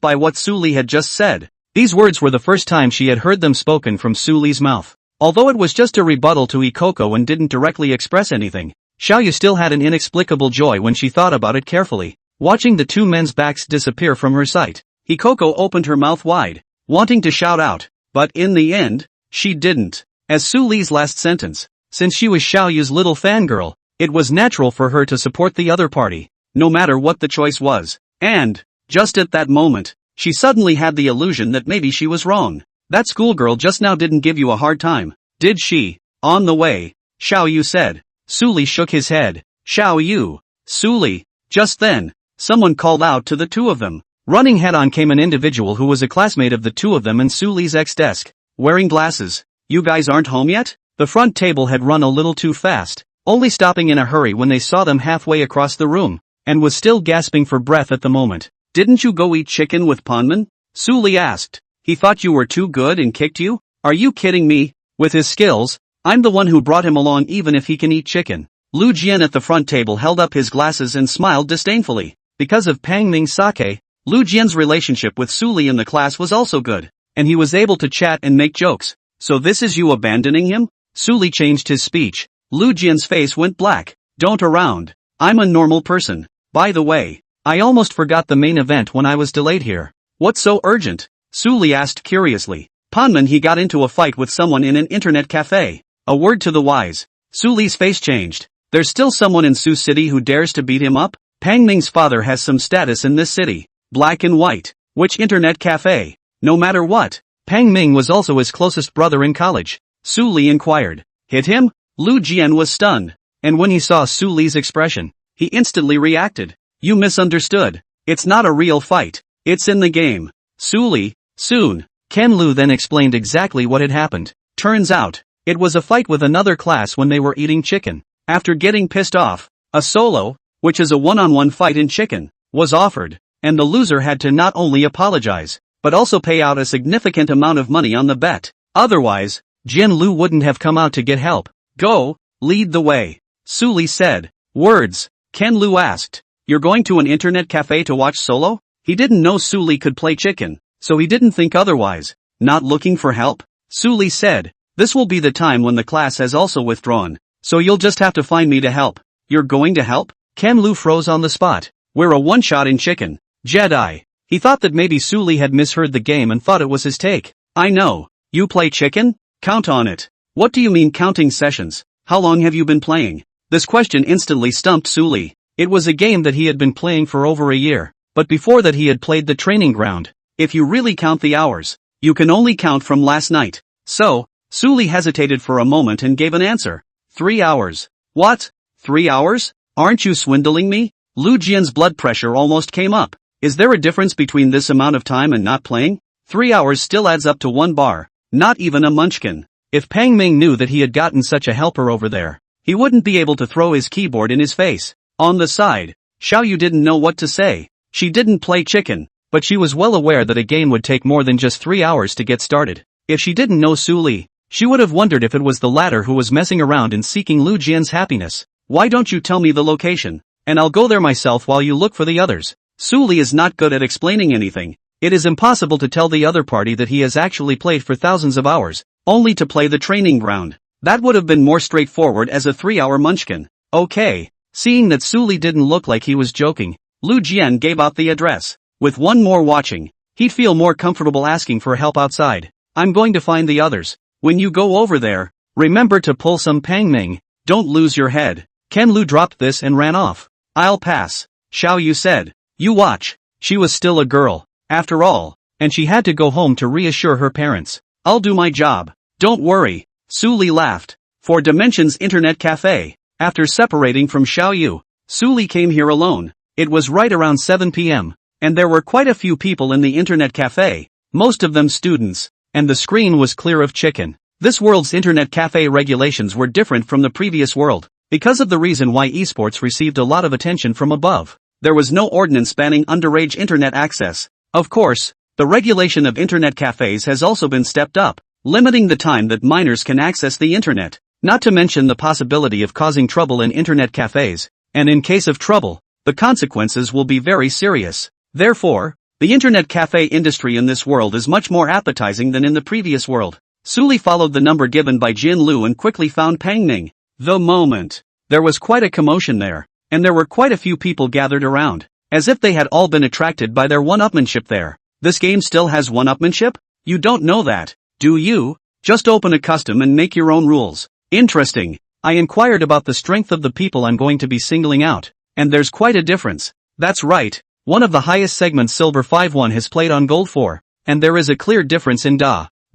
by what Suli had just said. These words were the first time she had heard them spoken from Suli's mouth. Although it was just a rebuttal to Hikoko and didn't directly express anything, Xiaoyu still had an inexplicable joy when she thought about it carefully. Watching the two men's backs disappear from her sight, Hikoko opened her mouth wide, wanting to shout out, but in the end, she didn't. As Suli's last sentence, since she was Xiaoyu's little fangirl, it was natural for her to support the other party, no matter what the choice was. And, just at that moment, she suddenly had the illusion that maybe she was wrong. That schoolgirl just now didn't give you a hard time, did she? On the way, Xiaoyu said. Suli shook his head. Xiaoyu, Suli. Just then, someone called out to the two of them. Running head-on came an individual who was a classmate of the two of them and Suli's ex-desk, wearing glasses. You guys aren't home yet? The front table had run a little too fast, only stopping in a hurry when they saw them halfway across the room, and was still gasping for breath at the moment. Didn't you go eat chicken with Ponman? Suli asked. He thought you were too good and kicked you? Are you kidding me? With his skills, I'm the one who brought him along even if he can eat chicken. Lu Jian at the front table held up his glasses and smiled disdainfully. Because of Pang Ming's sake, Lu Jian's relationship with Suli in the class was also good, and he was able to chat and make jokes. So this is you abandoning him? Suli changed his speech. Lu Jian's face went black. Don't around. I'm a normal person. By the way, I almost forgot the main event when I was delayed here. What's so urgent? Suli asked curiously. Ponman, he got into a fight with someone in an internet cafe. A word to the wise. Suli's face changed. There's still someone in Sioux City who dares to beat him up? Pang Ming's father has some status in this city. Black and white. Which internet cafe? No matter what. Pang Ming was also his closest brother in college. Suli inquired. Hit him? Lu Jian was stunned. And when he saw Suli's expression, he instantly reacted. You misunderstood. It's not a real fight. It's in the game. Suli, soon. Ken Lu then explained exactly what had happened. Turns out, it was a fight with another class when they were eating chicken. After getting pissed off, a solo, which is a one-on-one fight in chicken, was offered, and the loser had to not only apologize, but also pay out a significant amount of money on the bet. Otherwise, Jin Lu wouldn't have come out to get help. Go, lead the way. Suli said. Words. Ken Lu asked. You're going to an internet cafe to watch solo? He didn't know Suli could play chicken, so he didn't think otherwise. Not looking for help? Suli said. This will be the time when the class has also withdrawn, so you'll just have to find me to help. You're going to help? Ken Lu froze on the spot. We're a one-shot in chicken. Jedi. He thought that maybe Suli had misheard the game and thought it was his take. I know. You play chicken? Count on it. What do you mean counting sessions? How long have you been playing? This question instantly stumped Suli. It was a game that he had been playing for over a year, but before that he had played the training ground. If you really count the hours, you can only count from last night. So, Suli hesitated for a moment and gave an answer. 3 hours. What? 3 hours? Aren't you swindling me? Lu Jian's blood pressure almost came up. Is there a difference between this amount of time and not playing? 3 hours still adds up to 1 bar, not even a munchkin. If Pang Ming knew that he had gotten such a helper over there, he wouldn't be able to throw his keyboard in his face. On the side, Xiao Yu didn't know what to say. She didn't play chicken, but she was well aware that a game would take more than just 3 hours to get started. If she didn't know Su Li, she would have wondered if it was the latter who was messing around and seeking Lu Jian's happiness. Why don't you tell me the location, and I'll go there myself while you look for the others. Su Li is not good at explaining anything. It is impossible to tell the other party that he has actually played for thousands of hours, only to play the training ground. That would have been more straightforward as a 3-hour munchkin. Okay. Seeing that Su Li didn't look like he was joking, Lu Jian gave out the address. With one more watching, he'd feel more comfortable asking for help outside. I'm going to find the others. When you go over there, remember to pull some Pang Ming. Don't lose your head. Ken Lu dropped this and ran off. I'll pass, Xiao Yu said. You watch. She was still a girl, after all, and she had to go home to reassure her parents. I'll do my job. Don't worry. Su Li laughed. For Dimensions Internet Cafe. After separating from Xiao Yu, Su Li came here alone. It was right around 7 p.m. and there were quite a few people in the internet cafe, most of them students, and the screen was clear of chicken. This world's internet cafe regulations were different from the previous world, because of the reason why esports received a lot of attention from above. There was no ordinance banning underage internet access. Of course, the regulation of internet cafes has also been stepped up, limiting the time that minors can access the internet, not to mention the possibility of causing trouble in internet cafes, and in case of trouble, the consequences will be very serious. Therefore, the internet cafe industry in this world is much more appetizing than in the previous world. Su Li followed the number given by Jin Lu and quickly found Pang Ming. The moment. There was quite a commotion there, and there were quite a few people gathered around, as if they had all been attracted by their one-upmanship there. This game still has one-upmanship? You don't know that, do you? Just open a custom and make your own rules. Interesting. I inquired about the strength of the people I'm going to be singling out, and there's quite a difference. That's right. One of the highest segments Silver 5-1 has played on Gold 4, and there is a clear difference in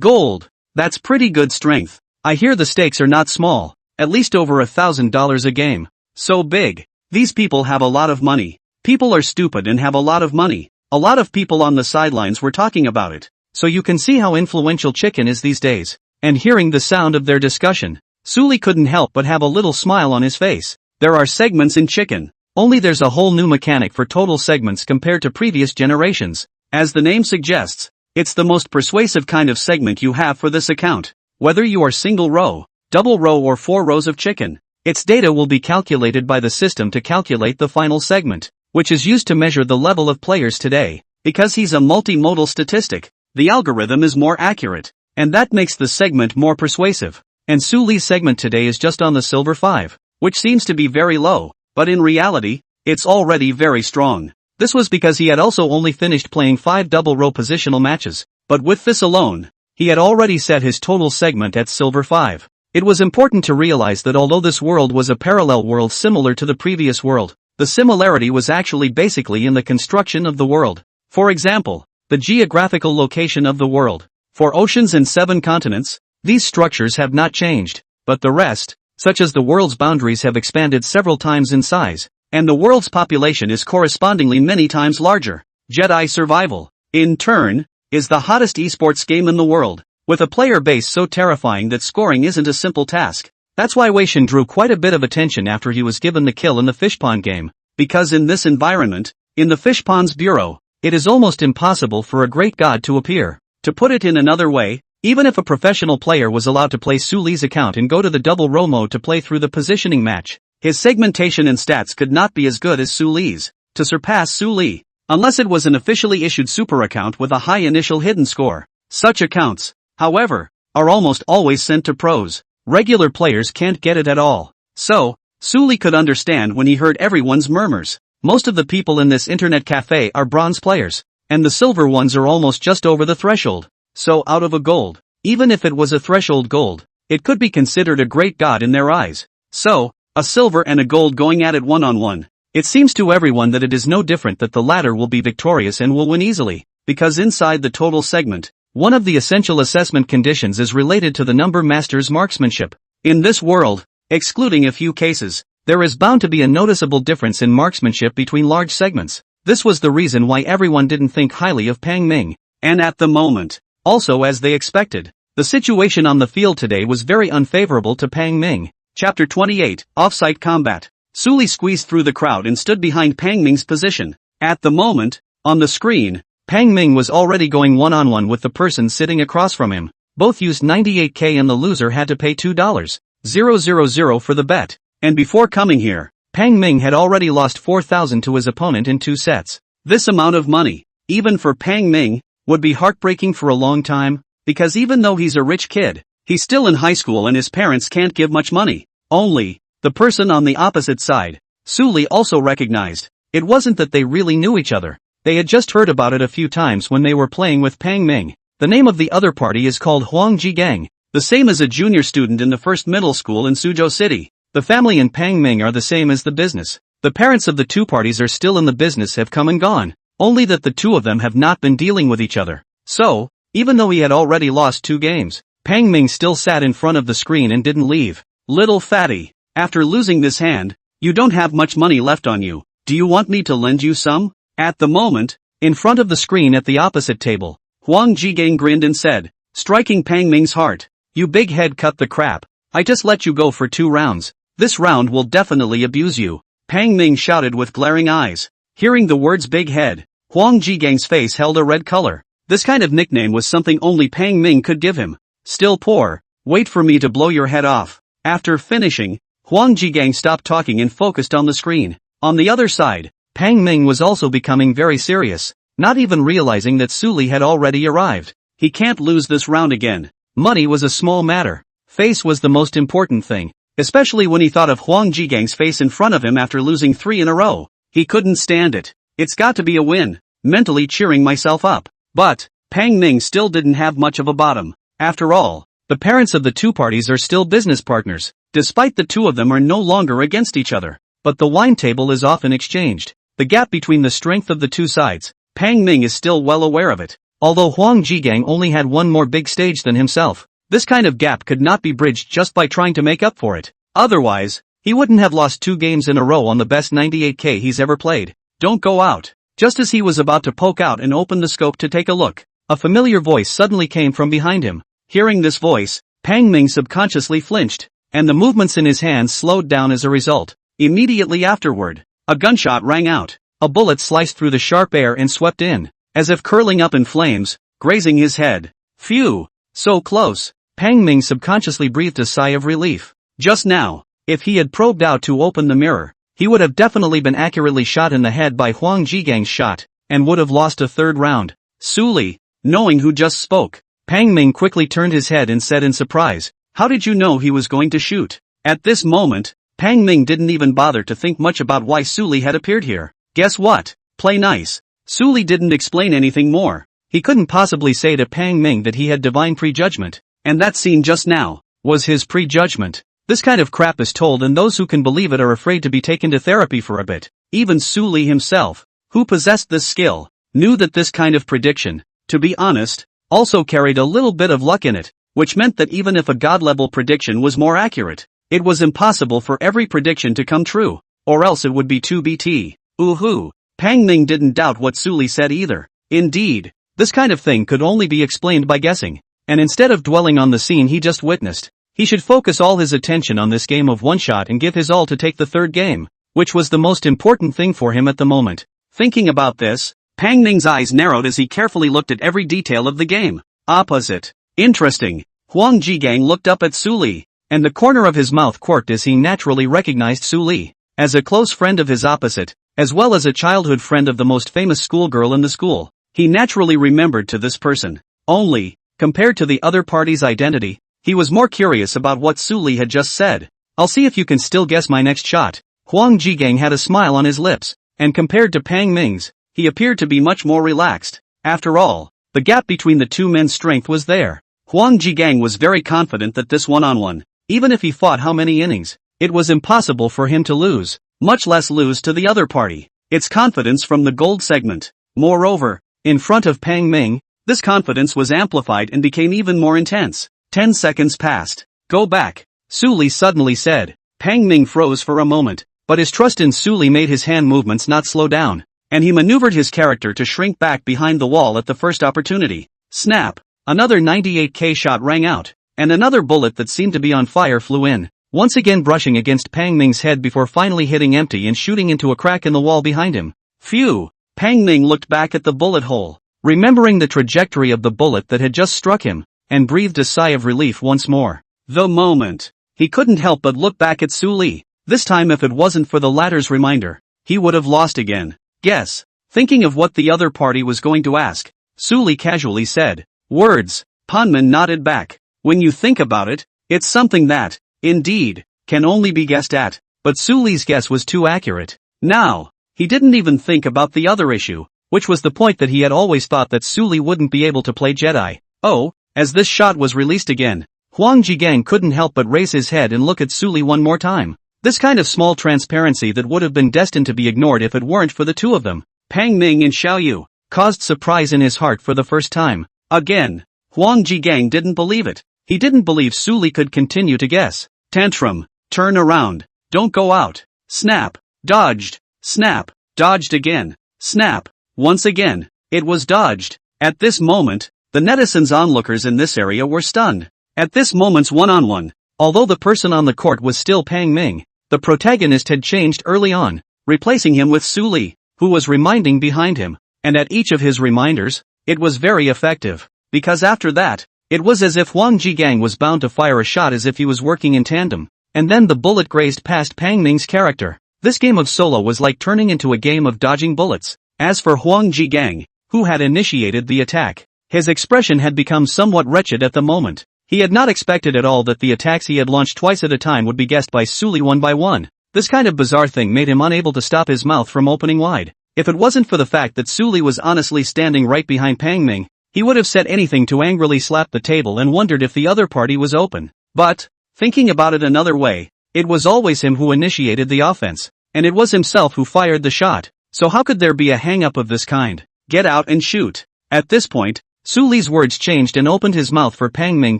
Gold. That's pretty good strength. I hear the stakes are not small, at least over $1,000 a game. So big. These people have a lot of money. People are stupid and have a lot of money. A lot of people on the sidelines were talking about it. So you can see how influential chicken is these days. And hearing the sound of their discussion, Su Li couldn't help but have a little smile on his face. There are segments in chicken. Only there's a whole new mechanic for total segments compared to previous generations. As the name suggests, it's the most persuasive kind of segment you have for this account. Whether you are single row, double row or 4 rows of chicken, its data will be calculated by the system to calculate the final segment, which is used to measure the level of players today. Because he's a multimodal statistic, the algorithm is more accurate, and that makes the segment more persuasive. And Su Li's segment today is just on the Silver 5, which seems to be very low, but in reality, it's already very strong. This was because he had also only finished playing 5 double-row positional matches, but with this alone, he had already set his total segment at Silver 5. It was important to realize that although this world was a parallel world similar to the previous world, the similarity was actually basically in the construction of the world. For example, the geographical location of the world. For oceans and 7 continents, these structures have not changed, but the rest, such as the world's boundaries, have expanded several times in size, and the world's population is correspondingly many times larger. Jedi Survival, in turn, is the hottest esports game in the world, with a player base so terrifying that scoring isn't a simple task. That's why Wei Shen drew quite a bit of attention after he was given the kill in the fishpond game, because in this environment, in the fishpond's bureau, it is almost impossible for a great god to appear. To put it in another way, even if a professional player was allowed to play Su Li's account and go to the double row mode to play through the positioning match, his segmentation and stats could not be as good as Su Li's, to surpass Su Li, unless it was an officially issued super account with a high initial hidden score. Such accounts, however, are almost always sent to pros. Regular players can't get it at all. So, Su Li could understand when he heard everyone's murmurs. Most of the people in this internet cafe are bronze players, and the silver ones are almost just over the threshold. So out of a gold, even if it was a threshold gold, it could be considered a great god in their eyes. So, a silver and a gold going at it one-on-one. It seems to everyone that it is no different that the latter will be victorious and will win easily, because inside the total segment, one of the essential assessment conditions is related to the number master's marksmanship. In this world, excluding a few cases, there is bound to be a noticeable difference in marksmanship between large segments. This was the reason why everyone didn't think highly of Pang Ming. And at the moment, also as they expected, the situation on the field today was very unfavorable to Pang Ming. Chapter 28, Off-Site Combat. Su Li squeezed through the crowd and stood behind Pang Ming's position. At the moment, on the screen, Pang Ming was already going one-on-one with the person sitting across from him. Both used 98k and the loser had to pay $2,000 for the bet. And before coming here, Pang Ming had already lost 4,000 to his opponent in 2 sets. This amount of money, even for Pang Ming, would be heartbreaking for a long time, because even though he's a rich kid, he's still in high school and his parents can't give much money. Only, the person on the opposite side, Su Li also recognized, it wasn't that they really knew each other. They had just heard about it a few times when they were playing with Pang Ming. The name of the other party is called Huang Jigang, the same as a junior student in the first middle school in Suzhou City. The family and Pang Ming are the same as the business. The parents of the two parties are still in the business, have come and gone, only that the two of them have not been dealing with each other. So, even though he had already lost 2 games, Pang Ming still sat in front of the screen and didn't leave. Little fatty, after losing this hand, you don't have much money left on you. Do you want me to lend you some? At the moment, in front of the screen at the opposite table, Huang Jigang grinned and said, striking Pang Ming's heart, "You big head, cut the crap. I just let you go for 2 rounds. This round will definitely abuse you," Pang Ming shouted with glaring eyes. Hearing the words big head, Huang Jigang's face held a red color. This kind of nickname was something only Pang Ming could give him. Still poor, wait for me to blow your head off. After finishing, Huang Jigang stopped talking and focused on the screen. On the other side, Pang Ming was also becoming very serious, not even realizing that Su Li had already arrived. He can't lose this round again. Money was a small matter. Face was the most important thing. Especially when he thought of Huang Jigang's face in front of him after losing 3 in a row. He couldn't stand it. It's got to be a win, mentally cheering myself up. But, Pang Ming still didn't have much of a bottom. After all, the parents of the two parties are still business partners, despite the two of them are no longer against each other. But the wine table is often exchanged. The gap between the strength of the two sides, Pang Ming is still well aware of it. Although Huang Jigang only had one more big stage than himself, this kind of gap could not be bridged just by trying to make up for it. Otherwise, he wouldn't have lost 2 games in a row on the best 98k he's ever played. Don't go out. Just as he was about to poke out and open the scope to take a look, a familiar voice suddenly came from behind him. Hearing this voice, Pang Ming subconsciously flinched, and the movements in his hands slowed down as a result. Immediately afterward, a gunshot rang out. A bullet sliced through the sharp air and swept in, as if curling up in flames, grazing his head. Phew! So close. Pang Ming subconsciously breathed a sigh of relief. Just now, if he had probed out to open the mirror, he would have definitely been accurately shot in the head by Huang Jigang's shot, and would have lost a 3rd round. Su Li, knowing who just spoke, Pang Ming quickly turned his head and said in surprise, "How did you know he was going to shoot?" At this moment, Pang Ming didn't even bother to think much about why Su Li had appeared here. Guess what? Play nice. Su Li didn't explain anything more. He couldn't possibly say to Pang Ming that he had divine prejudgment, and that scene just now was his prejudgment. This kind of crap is told and those who can believe it are afraid to be taken to therapy for a bit. Even Su Li himself, who possessed this skill, knew that this kind of prediction, to be honest, also carried a little bit of luck in it, which meant that even if a god-level prediction was more accurate, it was impossible for every prediction to come true, or else it would be too BT. Ooh-hoo. Pang Ming didn't doubt what Su Li said either. Indeed, this kind of thing could only be explained by guessing, and instead of dwelling on the scene he just witnessed, he should focus all his attention on this game of one shot and give his all to take the 3rd game, which was the most important thing for him at the moment. Thinking about this, Pang Ming's eyes narrowed as he carefully looked at every detail of the game. Opposite. Interesting. Huang Jigang looked up at Su Li, and the corner of his mouth quirked as he naturally recognized Su Li as a close friend of his opposite, as well as a childhood friend of the most famous schoolgirl in the school. He naturally remembered to this person. Only, compared to the other party's identity, he was more curious about what Su Li had just said. "I'll see if you can still guess my next shot." Huang Jigang had a smile on his lips, and compared to Pang Ming's, he appeared to be much more relaxed. After all, the gap between the two men's strength was there. Huang Jigang was very confident that this one-on-one, even if he fought how many innings, it was impossible for him to lose, much less lose to the other party. It's confidence from the gold segment. Moreover, in front of Pang Ming, this confidence was amplified and became even more intense. 10 seconds passed. Go back, Su Li suddenly said. Pang Ming froze for a moment, but his trust in Su Li made his hand movements not slow down, and he maneuvered his character to shrink back behind the wall at the first opportunity. Snap! Another 98k shot rang out, and another bullet that seemed to be on fire flew in, once again brushing against Pang Ming's head before finally hitting empty and shooting into a crack in the wall behind him. Phew! Pang Ming looked back at the bullet hole, remembering the trajectory of the bullet that had just struck him, and breathed a sigh of relief once more. The moment. He couldn't help but look back at Su Li. This time if it wasn't for the latter's reminder, he would have lost again. Guess. Thinking of what the other party was going to ask, Su Li casually said, words. Panman nodded back. When you think about it, it's something that, indeed, can only be guessed at, but Su Li's guess was too accurate. Now, he didn't even think about the other issue, which was the point that he had always thought that Su Li wouldn't be able to play Jedi. Oh, as this shot was released again, Huang Jigang couldn't help but raise his head and look at Su Li one more time. This kind of small transparency that would have been destined to be ignored if it weren't for the two of them, Pang Ming and Xiao Yu, caused surprise in his heart for the first time. Again, Huang Jigang didn't believe it. He didn't believe Su Li could continue to guess. Tantrum. Turn around. Don't go out. Snap. Dodged. Snap. Dodged again. Snap. Once again. It was dodged. At this moment, the netizens onlookers in this area were stunned. At this moment's one-on-one, although the person on the court was still Pang Ming, the protagonist had changed early on, replacing him with Su Li, who was reminding behind him, and at each of his reminders, it was very effective, because after that, it was as if Huang Jigang was bound to fire a shot as if he was working in tandem, and then the bullet grazed past Pang Ming's character. This game of solo was like turning into a game of dodging bullets. As for Huang Jigang, who had initiated the attack, his expression had become somewhat wretched at the moment. He had not expected at all that the attacks he had launched twice at a time would be guessed by Su Li one by one. This kind of bizarre thing made him unable to stop his mouth from opening wide. If it wasn't for the fact that Su Li was honestly standing right behind Pang Ming, he would have said anything to angrily slap the table and wondered if the other party was open. But, thinking about it another way, it was always him who initiated the offense, and it was himself who fired the shot, so how could there be a hang-up of this kind? Get out and shoot. At this point, Su Li's words changed and opened his mouth for Pang Ming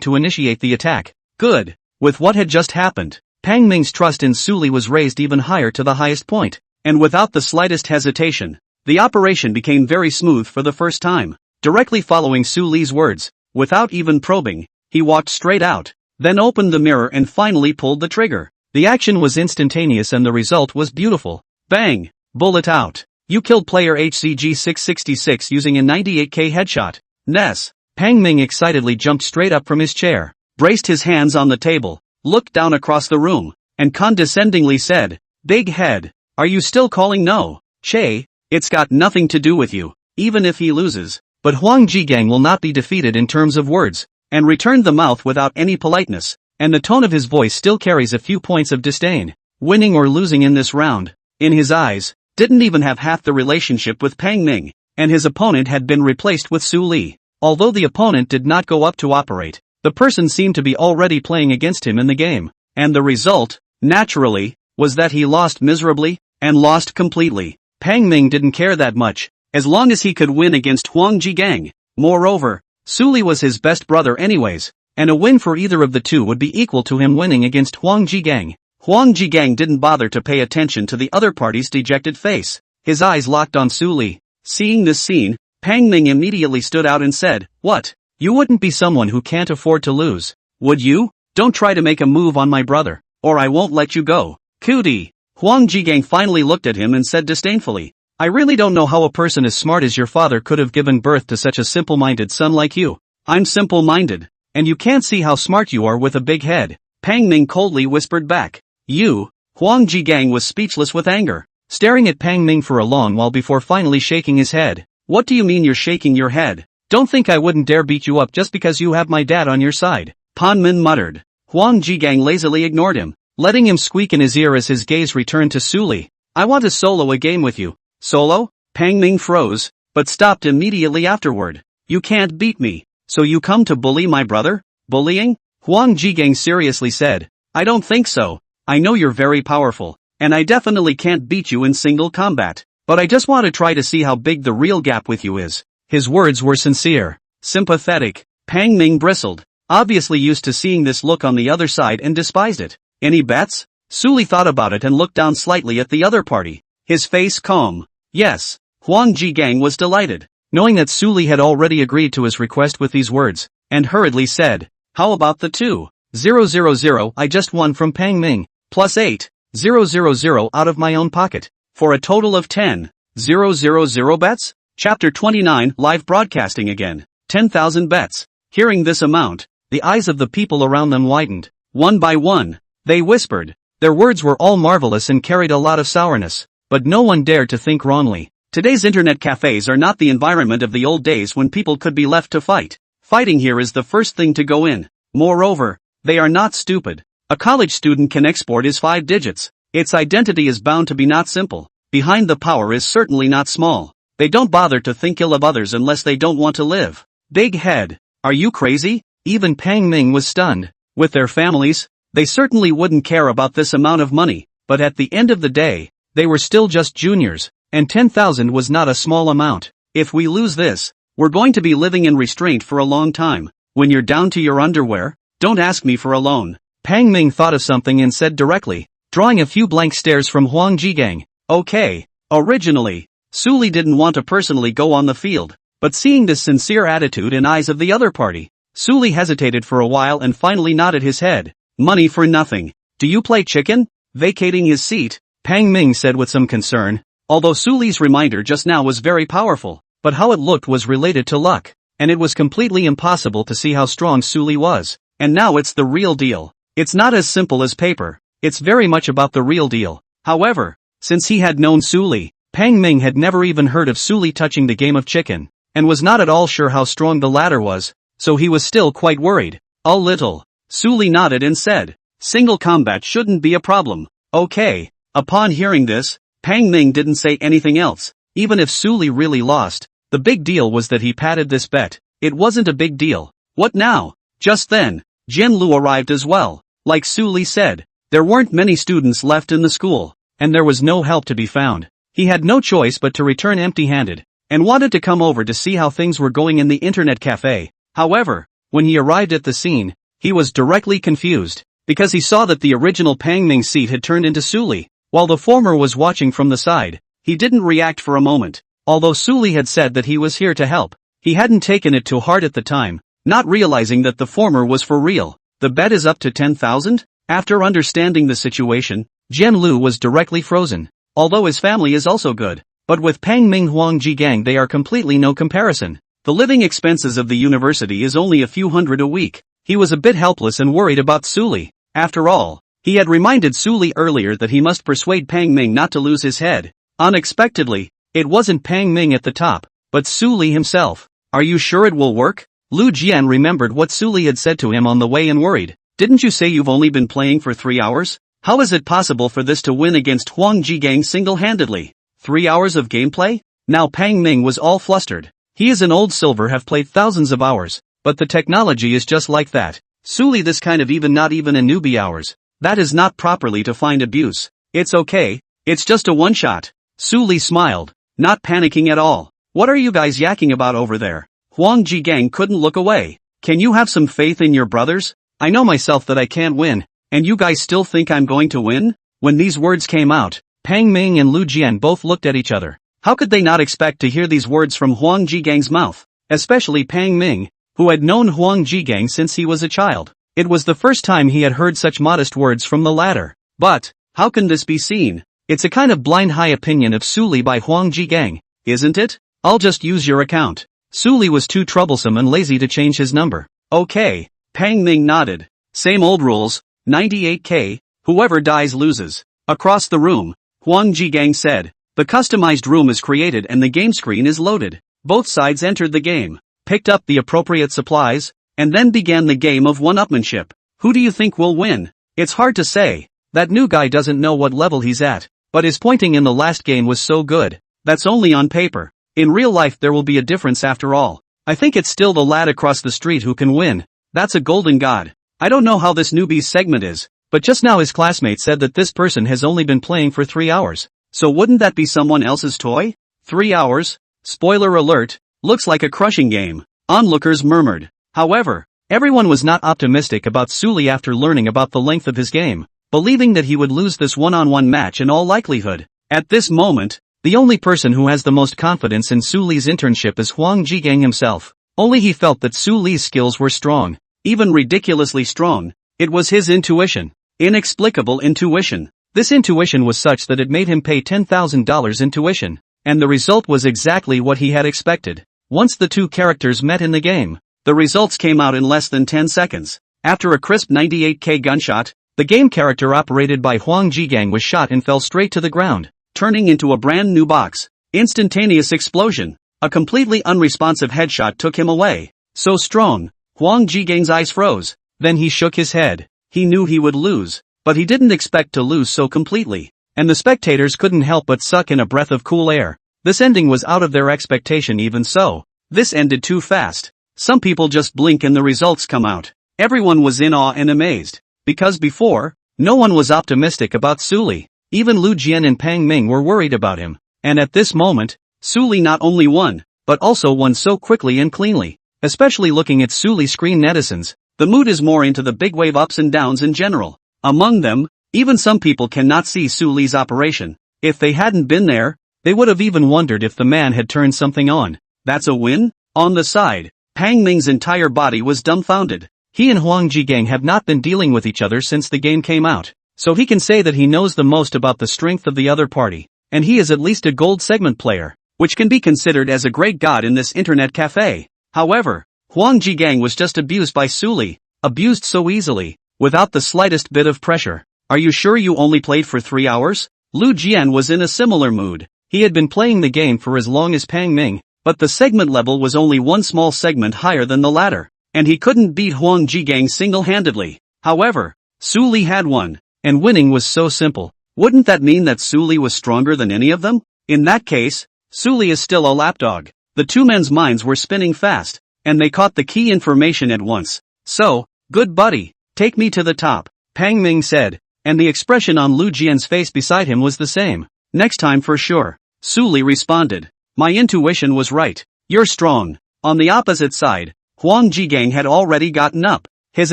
to initiate the attack. Good. With what had just happened, Pang Ming's trust in Su Li was raised even higher to the highest point, and without the slightest hesitation, the operation became very smooth for the first time. Directly following Su Li's words, without even probing, he walked straight out, then opened the mirror and finally pulled the trigger. The action was instantaneous and the result was beautiful. Bang! Bullet out. You killed player HCG 666 using a 98k headshot. Ness. Pang Ming excitedly jumped straight up from his chair, braced his hands on the table, looked down across the room, and condescendingly said, Big head, are you still calling no? Che, it's got nothing to do with you, even if he loses. But Huang Jigang will not be defeated in terms of words, and returned the mouth without any politeness, and the tone of his voice still carries a few points of disdain. Winning or losing in this round, in his eyes, didn't even have half the relationship with Pang Ming, and his opponent had been replaced with Su Li. Although the opponent did not go up to operate, the person seemed to be already playing against him in the game, and the result, naturally, was that he lost miserably, and lost completely. Pang Ming didn't care that much, as long as he could win against Huang Jigang. Moreover, Su Li was his best brother anyways, and a win for either of the two would be equal to him winning against Huang Jigang. Huang Jigang didn't bother to pay attention to the other party's dejected face. His eyes locked on Su Li. Seeing this scene, Pang Ming immediately stood out and said, What? You wouldn't be someone who can't afford to lose, would you? Don't try to make a move on my brother, or I won't let you go. Cootie. Huang Jigang finally looked at him and said disdainfully, I really don't know how a person as smart as your father could have given birth to such a simple-minded son like you. I'm simple-minded, and you can't see how smart you are with a big head. Pang Ming coldly whispered back. You? Huang Jigang was speechless with anger, staring at Pang Ming for a long while before finally shaking his head. What do you mean you're shaking your head? Don't think I wouldn't dare beat you up just because you have my dad on your side. Pan Min muttered. Huang Jigang lazily ignored him, letting him squeak in his ear as his gaze returned to Su Li. I want to solo a game with you. Solo? Pang Ming froze, but stopped immediately afterward. You can't beat me. So you come to bully my brother? Bullying? Huang Jigang seriously said. I don't think so. I know you're very powerful, and I definitely can't beat you in single combat. But I just want to try to see how big the real gap with you is. His words were sincere, sympathetic. Pang Ming bristled, obviously used to seeing this look on the other side and despised it. Any bets? Suli thought about it and looked down slightly at the other party, his face calm. Yes. Huang Jigang was delighted, knowing that Suli had already agreed to his request with these words, and hurriedly said, how about the 2,000 I just won from Pang Ming, plus 8,000 out of my own pocket, for a total of 10,000 bets? Chapter 29 Live broadcasting again, 10,000 bets. Hearing this amount, the eyes of the people around them widened. One by one, they whispered. Their words were all marvelous and carried a lot of sourness, but no one dared to think wrongly. Today's internet cafes are not the environment of the old days when people could be left to fight. Fighting here is the first thing to go in. Moreover, they are not stupid. A college student can export his 5 digits. Its identity is bound to be not simple. Behind the power is certainly not small. They don't bother to think ill of others unless they don't want to live. Big head. Are you crazy? Even Pang Ming was stunned. With their families, they certainly wouldn't care about this amount of money, but at the end of the day, they were still just juniors, and 10,000 was not a small amount. If we lose this, we're going to be living in restraint for a long time. When you're down to your underwear, don't ask me for a loan. Pang Ming thought of something and said directly, drawing a few blank stares from Huang Jigang. Okay. Originally, Suli didn't want to personally go on the field. But seeing this sincere attitude in eyes of the other party, Suli hesitated for a while and finally nodded his head. Money for nothing. Do you play chicken? Vacating his seat, Pang Ming said with some concern. Although Suli's reminder just now was very powerful, but how it looked was related to luck, and it was completely impossible to see how strong Suli was. And now it's the real deal. It's not as simple as paper. It's very much about the real deal. However, since he had known Suli, Pang Ming had never even heard of Suli touching the game of chicken, and was not at all sure how strong the latter was, so he was still quite worried. A little. Suli nodded and said, single combat shouldn't be a problem. Okay. Upon hearing this, Pang Ming didn't say anything else. Even if Suli really lost, the big deal was that he padded this bet. It wasn't a big deal. What now? Just then, Jian Lu arrived as well. Like Suli said, there weren't many students left in the school, and there was no help to be found. He had no choice but to return empty-handed, and wanted to come over to see how things were going in the internet cafe. However, when he arrived at the scene, he was directly confused, because he saw that the original Pang Ming seat had turned into Suli, while the former was watching from the side. He didn't react for a moment. Although Suli had said that he was here to help, he hadn't taken it to heart at the time, not realizing that the former was for real. The bet is up to 10,000? After understanding the situation, Jian Lu was directly frozen. Although his family is also good, but with Pang Ming Huang Jigang they are completely no comparison. The living expenses of the university is only a few hundred a week. He was a bit helpless and worried about Suli. After all, he had reminded Suli earlier that he must persuade Pang Ming not to lose his head. Unexpectedly, it wasn't Pang Ming at the top, but Suli himself. Are you sure it will work? Lu Jian remembered what Suli had said to him on the way and worried. Didn't you say you've only been playing for 3 hours? How is it possible for this to win against Huang Jigang single-handedly? 3 hours of gameplay? Now Pang Ming was all flustered. He is an old silver, have played thousands of hours, but the technology is just like that. Suli, this kind of not even a newbie hours. That is not properly to find abuse. It's okay, it's just a one-shot. Suli smiled, not panicking at all. What are you guys yakking about over there? Huang Jigang couldn't look away. Can you have some faith in your brothers? I know myself that I can't win, and you guys still think I'm going to win? When these words came out, Pang Ming and Lu Jian both looked at each other. How could they not expect to hear these words from Huang Jigang's mouth? Especially Pang Ming, who had known Huang Jigang since he was a child. It was the first time he had heard such modest words from the latter. But, how can this be seen? It's a kind of blind high opinion of Suli by Huang Jigang, isn't it? I'll just use your account. Suli was too troublesome and lazy to change his number. Okay. Pang Ming nodded. Same old rules, 98k, whoever dies loses. Across the room, Huang Jigang said. The customized room is created and the game screen is loaded. Both sides entered the game, picked up the appropriate supplies, and then began the game of one-upmanship. Who do you think will win? It's hard to say. That new guy doesn't know what level he's at, but his pointing in the last game was so good. That's only on paper. In real life there will be a difference after all. I think it's still the lad across the street who can win. That's a golden god. I don't know how this newbie's segment is, but just now his classmate said that this person has only been playing for 3 hours. So wouldn't that be someone else's toy? 3 hours? Spoiler alert, looks like a crushing game, onlookers murmured. However, everyone was not optimistic about Suli after learning about the length of his game, believing that he would lose this one-on-one match in all likelihood. At this moment, the only person who has the most confidence in Su Li's internship is Huang Jigang himself. Only he felt that Su Li's skills were strong, even ridiculously strong. It was his intuition. Inexplicable intuition. This intuition was such that it made him pay $10,000 in tuition, and the result was exactly what he had expected. Once the two characters met in the game, the results came out in less than 10 seconds. After a crisp 98k gunshot, the game character operated by Huang Jigang was shot and fell straight to the ground, turning into a brand new box. Instantaneous explosion. A completely unresponsive headshot took him away. So strong, Huang Jigang's eyes froze. Then he shook his head. He knew he would lose, but he didn't expect to lose so completely. And the spectators couldn't help but suck in a breath of cool air. This ending was out of their expectation even so. This ended too fast. Some people just blink and the results come out. Everyone was in awe and amazed. Because before, no one was optimistic about Su Li. Even Lu Jian and Pang Ming were worried about him. And at this moment, Su Li not only won, but also won so quickly and cleanly. Especially looking at Su Li screen netizens, the mood is more into the big wave ups and downs in general. Among them, even some people cannot see Su Li's operation. If they hadn't been there, they would have even wondered if the man had turned something on. That's a win? On the side, Pang Ming's entire body was dumbfounded. He and Huang Jigang have not been dealing with each other since the game came out, so he can say that he knows the most about the strength of the other party, and he is at least a gold segment player, which can be considered as a great god in this internet cafe. However, Huang Jigang was just abused by Su Li, abused so easily, without the slightest bit of pressure. Are you sure you only played for 3 hours? Lu Jian was in a similar mood. He had been playing the game for as long as Pang Ming, but the segment level was only one small segment higher than the latter, and he couldn't beat Huang Jigang single-handedly. However, Su Li had won, and winning was so simple. Wouldn't that mean that Su Li was stronger than any of them? In that case, Su Li is still a lapdog. The two men's minds were spinning fast, and they caught the key information at once. So, good buddy, take me to the top, Pang Ming said, and the expression on Lu Jian's face beside him was the same. Next time for sure, Su Li responded. My intuition was right. You're strong. On the opposite side, Huang Jigang had already gotten up, his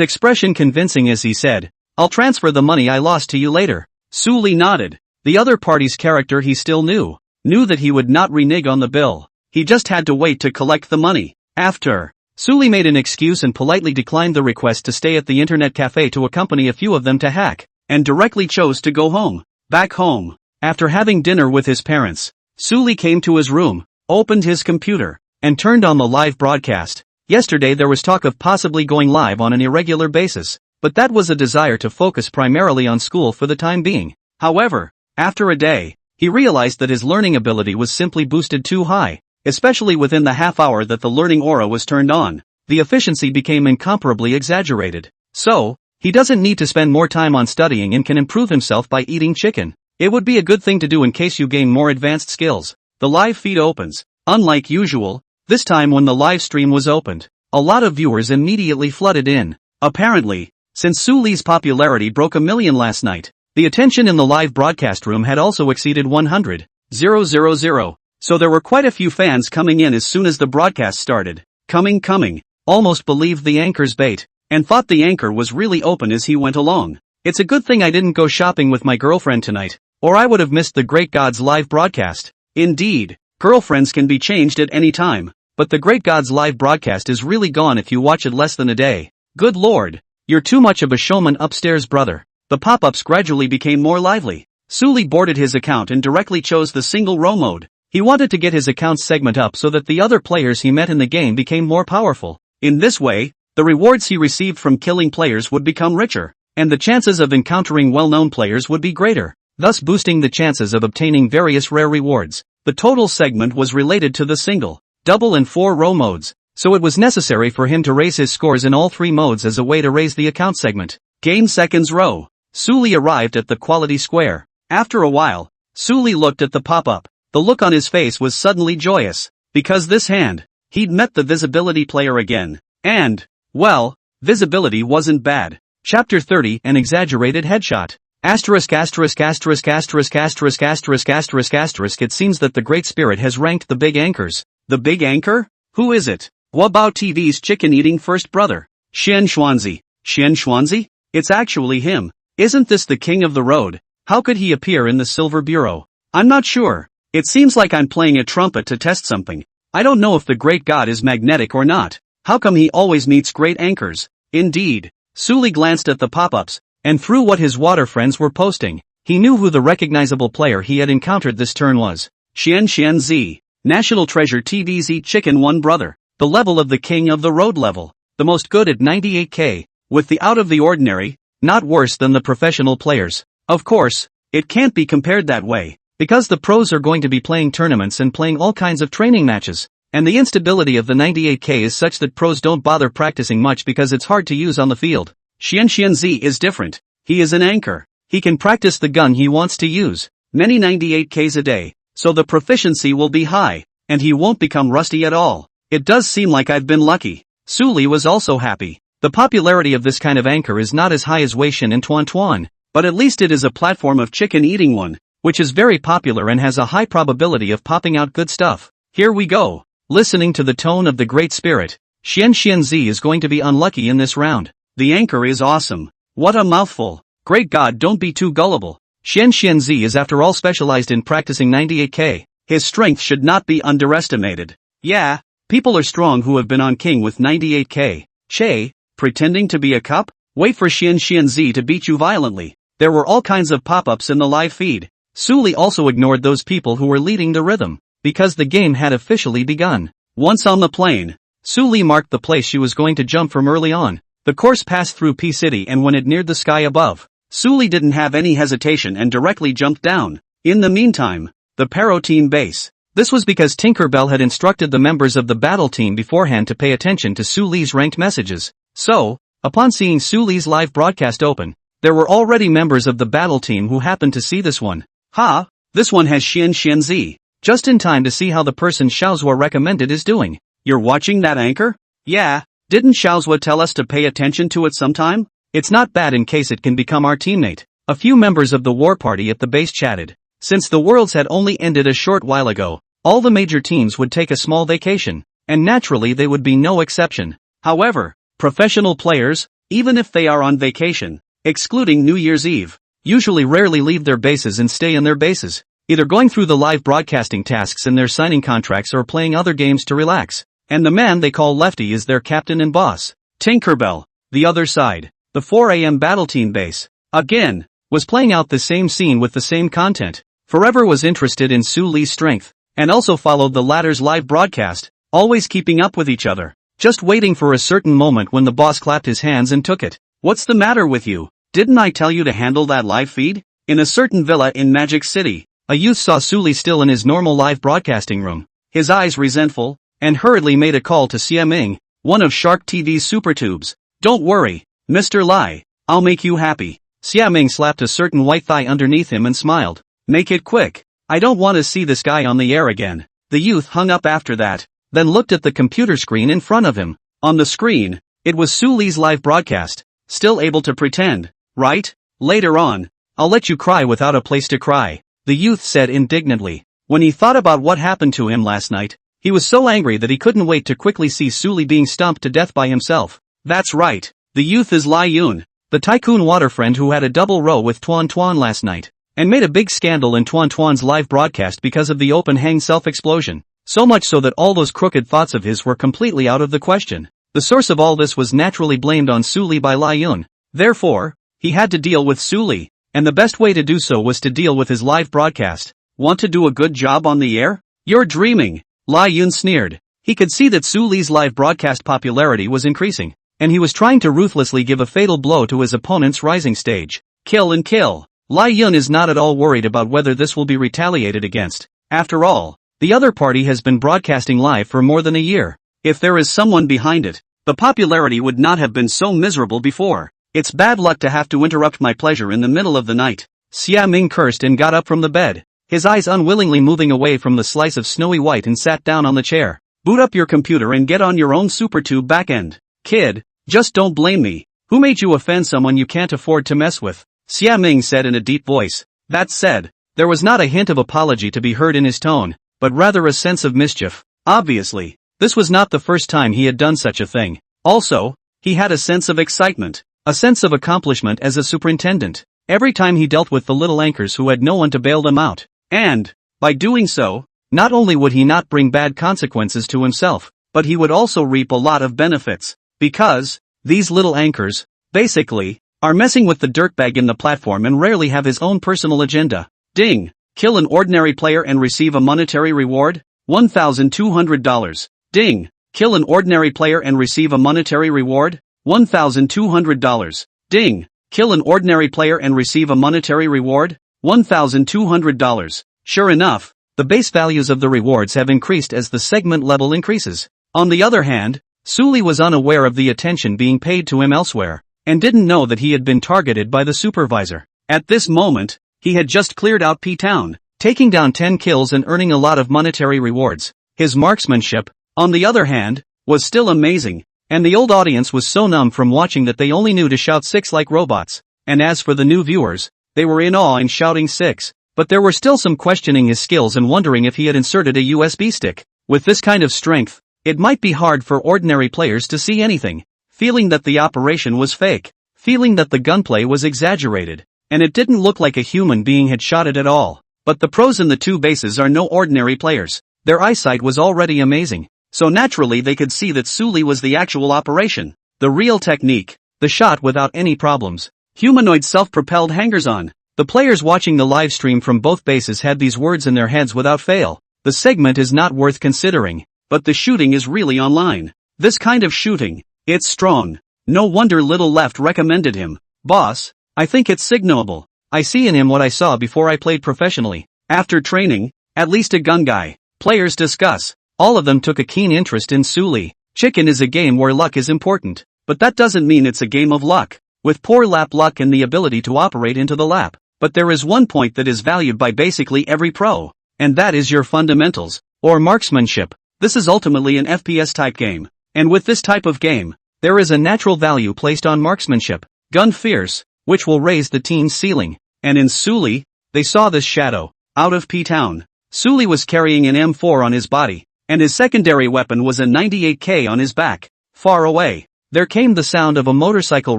expression convincing as he said, I'll transfer the money I lost to you later. Su Li nodded. The other party's character he still knew that he would not renege on the bill. He just had to wait to collect the money. After, Su Li made an excuse and politely declined the request to stay at the internet cafe to accompany a few of them to hack, and directly chose to go home. Back home, after having dinner with his parents, Su Li came to his room, opened his computer, and turned on the live broadcast. Yesterday there was talk of possibly going live on an irregular basis, but that was a desire to focus primarily on school for the time being. However, after a day, he realized that his learning ability was simply boosted too high, especially within the half hour that the learning aura was turned on. The efficiency became incomparably exaggerated. So, he doesn't need to spend more time on studying and can improve himself by eating chicken. It would be a good thing to do in case you gain more advanced skills. The live feed opens. Unlike usual, this time when the live stream was opened, a lot of viewers immediately flooded in. Apparently, since Su Li's popularity broke 1 million last night, the attention in the live broadcast room had also exceeded 100,000. So there were quite a few fans coming in as soon as the broadcast started. Coming, almost believed the anchor's bait, and thought the anchor was really open as he went along. It's a good thing I didn't go shopping with my girlfriend tonight, or I would have missed the Great God's live broadcast. Indeed, girlfriends can be changed at any time, but the Great God's live broadcast is really gone if you watch it less than a day. Good lord, you're too much of a showman upstairs, brother. The pop-ups gradually became more lively. Su Li boarded his account and directly chose the single row mode. He wanted to get his account's segment up so that the other players he met in the game became more powerful. In this way, the rewards he received from killing players would become richer, and the chances of encountering well-known players would be greater, thus boosting the chances of obtaining various rare rewards. The total segment was related to the single, double and 4-row modes, so it was necessary for him to raise his scores in all 3 modes as a way to raise the account segment. Game seconds row. Su Li arrived at the quality square. After a while, Su Li looked at the pop-up. The look on his face was suddenly joyous, because this hand, He'd met the visibility player again. And, well, visibility wasn't bad. Chapter 30, an exaggerated headshot. Asterisk asterisk asterisk asterisk asterisk asterisk asterisk asterisk. It seems that the Great Spirit has ranked the big anchors. The big anchor? Who is it? Wabao TV's chicken-eating first brother. Xian Xuanzi. Xian Xuanzi? It's actually him. Isn't this the king of the road? How could he appear in the Silver Bureau? I'm not sure. It seems like I'm playing a trumpet to test something. I don't know if the great god is magnetic or not. How come he always meets great anchors? Indeed. Suli glanced at the pop-ups, and through what his water friends were posting, he knew who the recognizable player he had encountered this turn was. Xian Z. National Treasure TV's Eat Chicken One brother. The level of the king of the road level. The most good at 98k. With the out of the ordinary, not worse than the professional players. Of course, it can't be compared that way, because the pros are going to be playing tournaments and playing all kinds of training matches. And the instability of the 98k is such that pros don't bother practicing much because it's hard to use on the field. Xian Z is different. He is an anchor. He can practice the gun he wants to use. Many 98ks a day, so the proficiency will be high, and he won't become rusty at all. It does seem like I've been lucky. Suli was also happy. The popularity of this kind of anchor is not as high as Weishan and Tuan Tuan, but at least it is a platform of chicken eating one, which is very popular and has a high probability of popping out good stuff. Here we go. Listening to the tone of the Great Spirit, Xian Z is going to be unlucky in this round. The anchor is awesome. What a mouthful. Great God, don't be too gullible. Xian Z is after all specialized in practicing 98k. His strength should not be underestimated. Yeah, people are strong who have been on king with 98k. Che, pretending to be a cup? Wait for Xian Z to beat you violently. There were all kinds of pop-ups in the live feed. Suli also ignored those people who were leading the rhythm, because the game had officially begun. Once on the plane, Suli marked the place she was going to jump from early on. The course passed through P City, and when it neared the sky above, Suli didn't have any hesitation and directly jumped down. In the meantime, the Paro team base. This was because Tinkerbell had instructed the members of the battle team beforehand to pay attention to Suli's ranked messages. So, upon seeing Suli's live broadcast open, there were already members of the battle team who happened to see this one. Ha! This one has Xian Z. Just in time to see how the person Xiaozhua recommended is doing. You're watching that anchor? Yeah. Didn't Xiaozhua tell us to pay attention to it sometime? It's not bad in case it can become our teammate. A few members of the war party at the base chatted. Since the Worlds had only ended a short while ago, all the major teams would take a small vacation, and naturally they would be no exception. However, professional players, even if they are on vacation, excluding New Year's Eve, usually rarely leave their bases and stay in their bases, either going through the live broadcasting tasks in their signing contracts or playing other games to relax. And the man they call Lefty is their captain and boss. Tinkerbell, the other side, the 4 AM battle team base, again, was playing out the same scene with the same content. Forever was interested in Suli's strength, and also followed the latter's live broadcast, always keeping up with each other, just waiting for a certain moment when the boss clapped his hands and took it. What's the matter with you? Didn't I tell you to handle that live feed? In a certain villa in Magic City, a youth saw Suli still in his normal live broadcasting room, his eyes resentful, and hurriedly made a call to Xia Ming, one of Shark TV's super tubes. Don't worry, Mr. Lai, I'll make you happy. Xia Ming slapped a certain white thigh underneath him and smiled. Make it quick. I don't want to see this guy on the air again. The youth hung up after that, then looked at the computer screen in front of him. On the screen, it was Suli's live broadcast. Still able to pretend, right? Later on, I'll let you cry without a place to cry, the youth said indignantly. When he thought about what happened to him last night, he was so angry that he couldn't wait to quickly see Suli being stomped to death by himself. That's right, the youth is Lai Yun, the tycoon water friend who had a double row with Tuan Tuan last night, and made a big scandal in Tuan Tuan's live broadcast because of the open hang self-explosion, so much so that all those crooked thoughts of his were completely out of the question. The source of all this was naturally blamed on Suli by Lai Yun. Therefore, he had to deal with Suli, and the best way to do so was to deal with his live broadcast. Want to do a good job on the air? You're dreaming. Lai Yun sneered. He could see that Suli's live broadcast popularity was increasing, and he was trying to ruthlessly give a fatal blow to his opponent's rising stage. Kill and kill. Lai Yun is not at all worried about whether this will be retaliated against. After all, the other party has been broadcasting live for more than a year. If there is someone behind it, the popularity would not have been so miserable before. It's bad luck to have to interrupt my pleasure in the middle of the night. Xia Ming cursed and got up from the bed, his eyes unwillingly moving away from the slice of snowy white, and sat down on the chair. Boot up your computer and get on your own SuperTube backend. Kid, just don't blame me. Who made you offend someone you can't afford to mess with? Xia Ming said in a deep voice. That said, there was not a hint of apology to be heard in his tone, but rather a sense of mischief. Obviously, this was not the first time he had done such a thing. Also, he had a sense of excitement, a sense of accomplishment as a superintendent, every time he dealt with the little anchors who had no one to bail them out. And, by doing so, not only would he not bring bad consequences to himself, but he would also reap a lot of benefits. Because, these little anchors, basically, are messing with the dirtbag in the platform and rarely have his own personal agenda. Ding! Kill an ordinary player and receive a monetary reward? $1,200. Ding! Kill an ordinary player and receive a monetary reward? $1,200. Ding! Kill an ordinary player and receive a monetary reward? $1,200. Sure enough, the base values of the rewards have increased as the segment level increases. On the other hand, Suli was unaware of the attention being paid to him elsewhere, and didn't know that he had been targeted by the supervisor. At this moment, he had just cleared out P-Town, taking down 10 kills and earning a lot of monetary rewards. His marksmanship, on the other hand, was still amazing, and the old audience was so numb from watching that they only knew to shout 6 like robots. And as for the new viewers, they were in awe and shouting 6. But there were still some questioning his skills and wondering if he had inserted a USB stick. With this kind of strength, it might be hard for ordinary players to see anything. Feeling that the operation was fake, feeling that the gunplay was exaggerated, and it didn't look like a human being had shot it at all. But the pros in the two bases are no ordinary players. Their eyesight was already amazing, so naturally they could see that Suli was the actual operation, the real technique, the shot without any problems. Humanoid self-propelled hangers-on. The players watching the live stream from both bases had these words in their heads without fail. The segment is not worth considering, but the shooting is really online. This kind of shooting, it's strong. No wonder Little Left recommended him. Boss, I think it's signalable. I see in him what I saw before I played professionally. After training, at least a gun guy. Players discuss. All of them took a keen interest in Suli. Chicken is a game where luck is important, but that doesn't mean it's a game of luck, with poor lap luck and the ability to operate into the lap. But there is one point that is valued by basically every pro, and that is your fundamentals, or marksmanship. This is ultimately an FPS type game, and with this type of game, there is a natural value placed on marksmanship. Gun fierce, which will raise the team's ceiling, and in Suli, they saw this shadow, out of P-Town. Suli was carrying an M4 on his body, and his secondary weapon was a 98K on his back. Far away, there came the sound of a motorcycle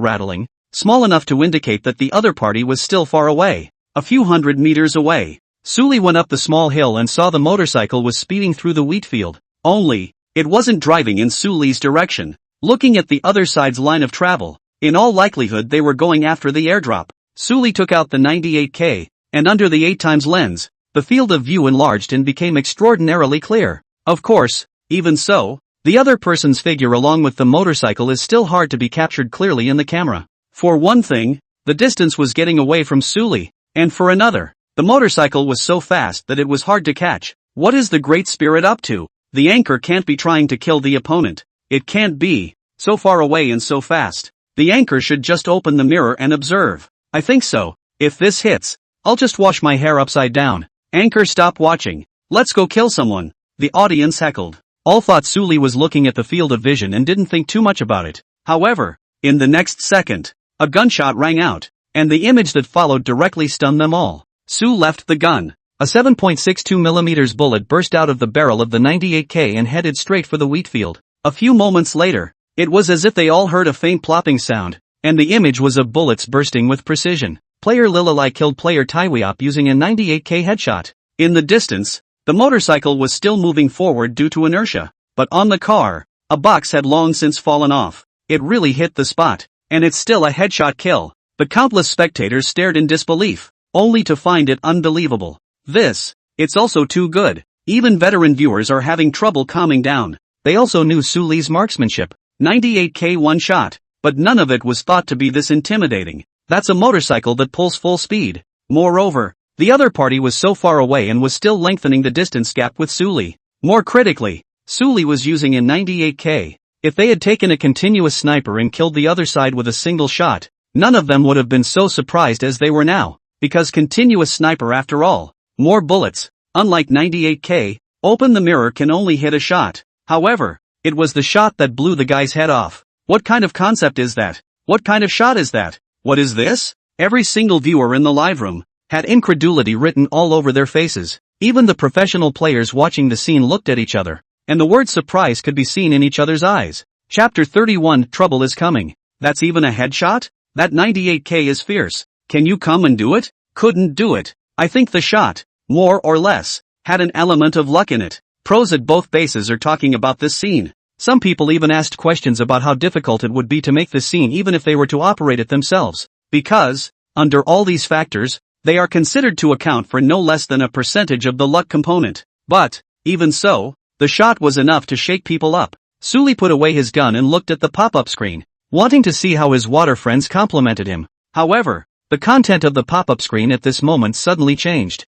rattling, small enough to indicate that the other party was still far away, a few hundred meters away. Suli went up the small hill and saw the motorcycle was speeding through the wheat field. Only, it wasn't driving in Suli's direction. Looking at the other side's line of travel, in all likelihood they were going after the airdrop. Suli took out the 98K, and under the 8x lens, the field of view enlarged and became extraordinarily clear. Of course, even so, the other person's figure along with the motorcycle is still hard to be captured clearly in the camera. For one thing, the distance was getting away from Suli, and for another, the motorcycle was so fast that it was hard to catch. What is the Great Spirit up to? The anchor can't be trying to kill the opponent. It can't be, so far away and so fast. The anchor should just open the mirror and observe. I think so. If this hits, I'll just wash my hair upside down. Anchor, stop watching. Let's go kill someone. The audience heckled. All thought Suli was looking at the field of vision and didn't think too much about it. However, in the next second, a gunshot rang out, and the image that followed directly stunned them all. Su left the gun. A 7.62mm bullet burst out of the barrel of the 98K and headed straight for the wheat field. A few moments later, it was as if they all heard a faint plopping sound, and the image was of bullets bursting with precision. Player Lililai killed player Taiwiop using a 98K headshot. In the distance, the motorcycle was still moving forward due to inertia, but on the car, a box had long since fallen off. It really hit the spot, and it's still a headshot kill. The countless spectators stared in disbelief, only to find it unbelievable. It's also too good. Even veteran viewers are having trouble calming down. They also knew Suli's marksmanship. 98K one shot, but none of it was thought to be this intimidating. That's a motorcycle that pulls full speed. Moreover, the other party was so far away and was still lengthening the distance gap with Suli. More critically, Suli was using a 98K. If they had taken a continuous sniper and killed the other side with a single shot, none of them would have been so surprised as they were now, because continuous sniper after all. More bullets, unlike 98K, open the mirror can only hit a shot. However, it was the shot that blew the guy's head off. What kind of concept is that? What kind of shot is that? What is this? Every single viewer in the live room had incredulity written all over their faces. Even the professional players watching the scene looked at each other, and the word surprise could be seen in each other's eyes. Chapter 31, Trouble is Coming. That's even a headshot? That 98k is fierce. Can you come and do it? Couldn't do it. I think the shot, more or less, had an element of luck in it. Pros at both bases are talking about this scene. Some people even asked questions about how difficult it would be to make this scene even if they were to operate it themselves. Because, under all these factors, they are considered to account for no less than a percentage of the luck component. But, even so, the shot was enough to shake people up. Sully put away his gun and looked at the pop-up screen, wanting to see how his water friends complimented him. However, the content of the pop-up screen at this moment suddenly changed.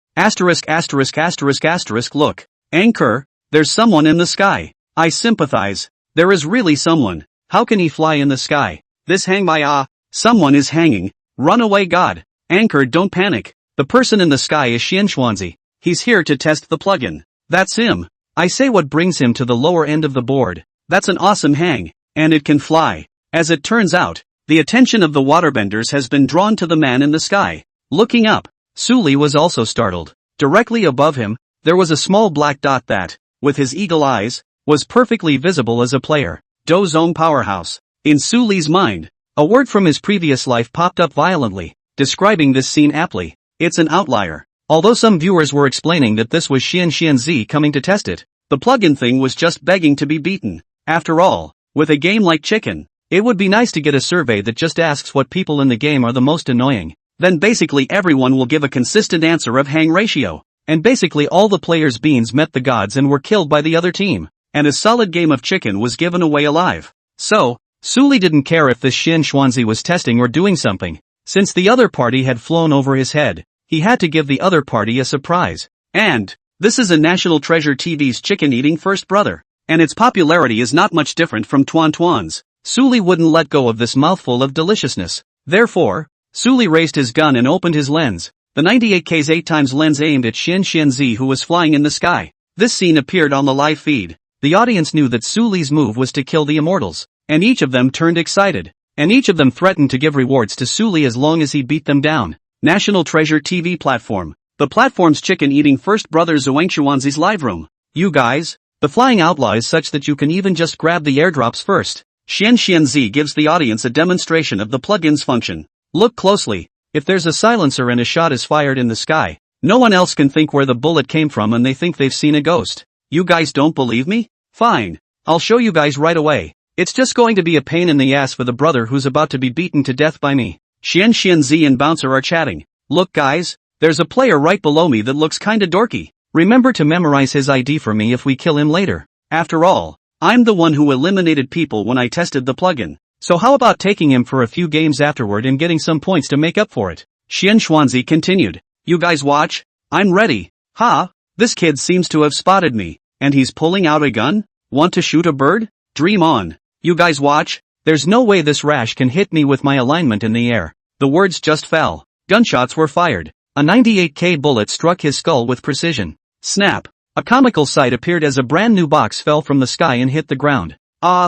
Look. Anchor, there's someone in the sky. I sympathize. There is really someone. How can he fly in the sky? This hang by someone is hanging. Run away God. Anchor, don't panic. The person in the sky is Xianxuanzi. He's here to test the plugin. That's him. I say, what brings him to the lower end of the board? That's an awesome hang. And it can fly. As it turns out, the attention of the waterbenders has been drawn to the man in the sky. Looking up, Sully was also startled. Directly above him, there was a small black dot that, with his eagle eyes, was perfectly visible as a player. Dozong powerhouse. In Sully's mind, a word from his previous life popped up violently, describing this scene aptly. It's an outlier. Although some viewers were explaining that this was Xianxuanzi coming to test it, the plugin thing was just begging to be beaten. After all, with a game like Chicken, it would be nice to get a survey that just asks what people in the game are the most annoying. Then basically everyone will give a consistent answer of hang ratio. And basically all the players' beans met the gods and were killed by the other team. And a solid game of Chicken was given away alive. So, Sully didn't care if this Xianxuanzi was testing or doing something. Since the other party had flown over his head, he had to give the other party a surprise. And, this is a National Treasure TV's chicken-eating first brother. And its popularity is not much different from Tuan Tuan's. Sully wouldn't let go of this mouthful of deliciousness. Therefore, Sully raised his gun and opened his lens. The 98K's 8x lens aimed at Xianxuanzi, who was flying in the sky. This scene appeared on the live feed. The audience knew that Sully's move was to kill the immortals. And each of them turned excited. And each of them threatened to give rewards to Sully as long as he beat them down. National Treasure TV platform. The platform's chicken-eating first brother Xianxuanzi's live room. You guys, the flying outlaw is such that you can even just grab the airdrops first. Xianxuanzi gives the audience a demonstration of the plugin's function. Look closely. If there's a silencer and a shot is fired in the sky, no one else can think where the bullet came from and they think they've seen a ghost. You guys don't believe me? Fine. I'll show you guys right away. It's just going to be a pain in the ass for the brother who's about to be beaten to death by me. Xianxuanzi and Bouncer are chatting. Look guys, there's a player right below me that looks kinda dorky. Remember to memorize his ID for me if we kill him later. After all, I'm the one who eliminated people when I tested the plugin. So how about taking him for a few games afterward and getting some points to make up for it? Xianxuanzi continued. You guys watch? I'm ready. Ha! This kid seems to have spotted me. And he's pulling out a gun? Want to shoot a bird? Dream on. You guys watch? There's no way this rash can hit me with my alignment in the air. The words just fell. Gunshots were fired. A 98K bullet struck his skull with precision. Snap. A comical sight appeared as a brand new box fell from the sky and hit the ground.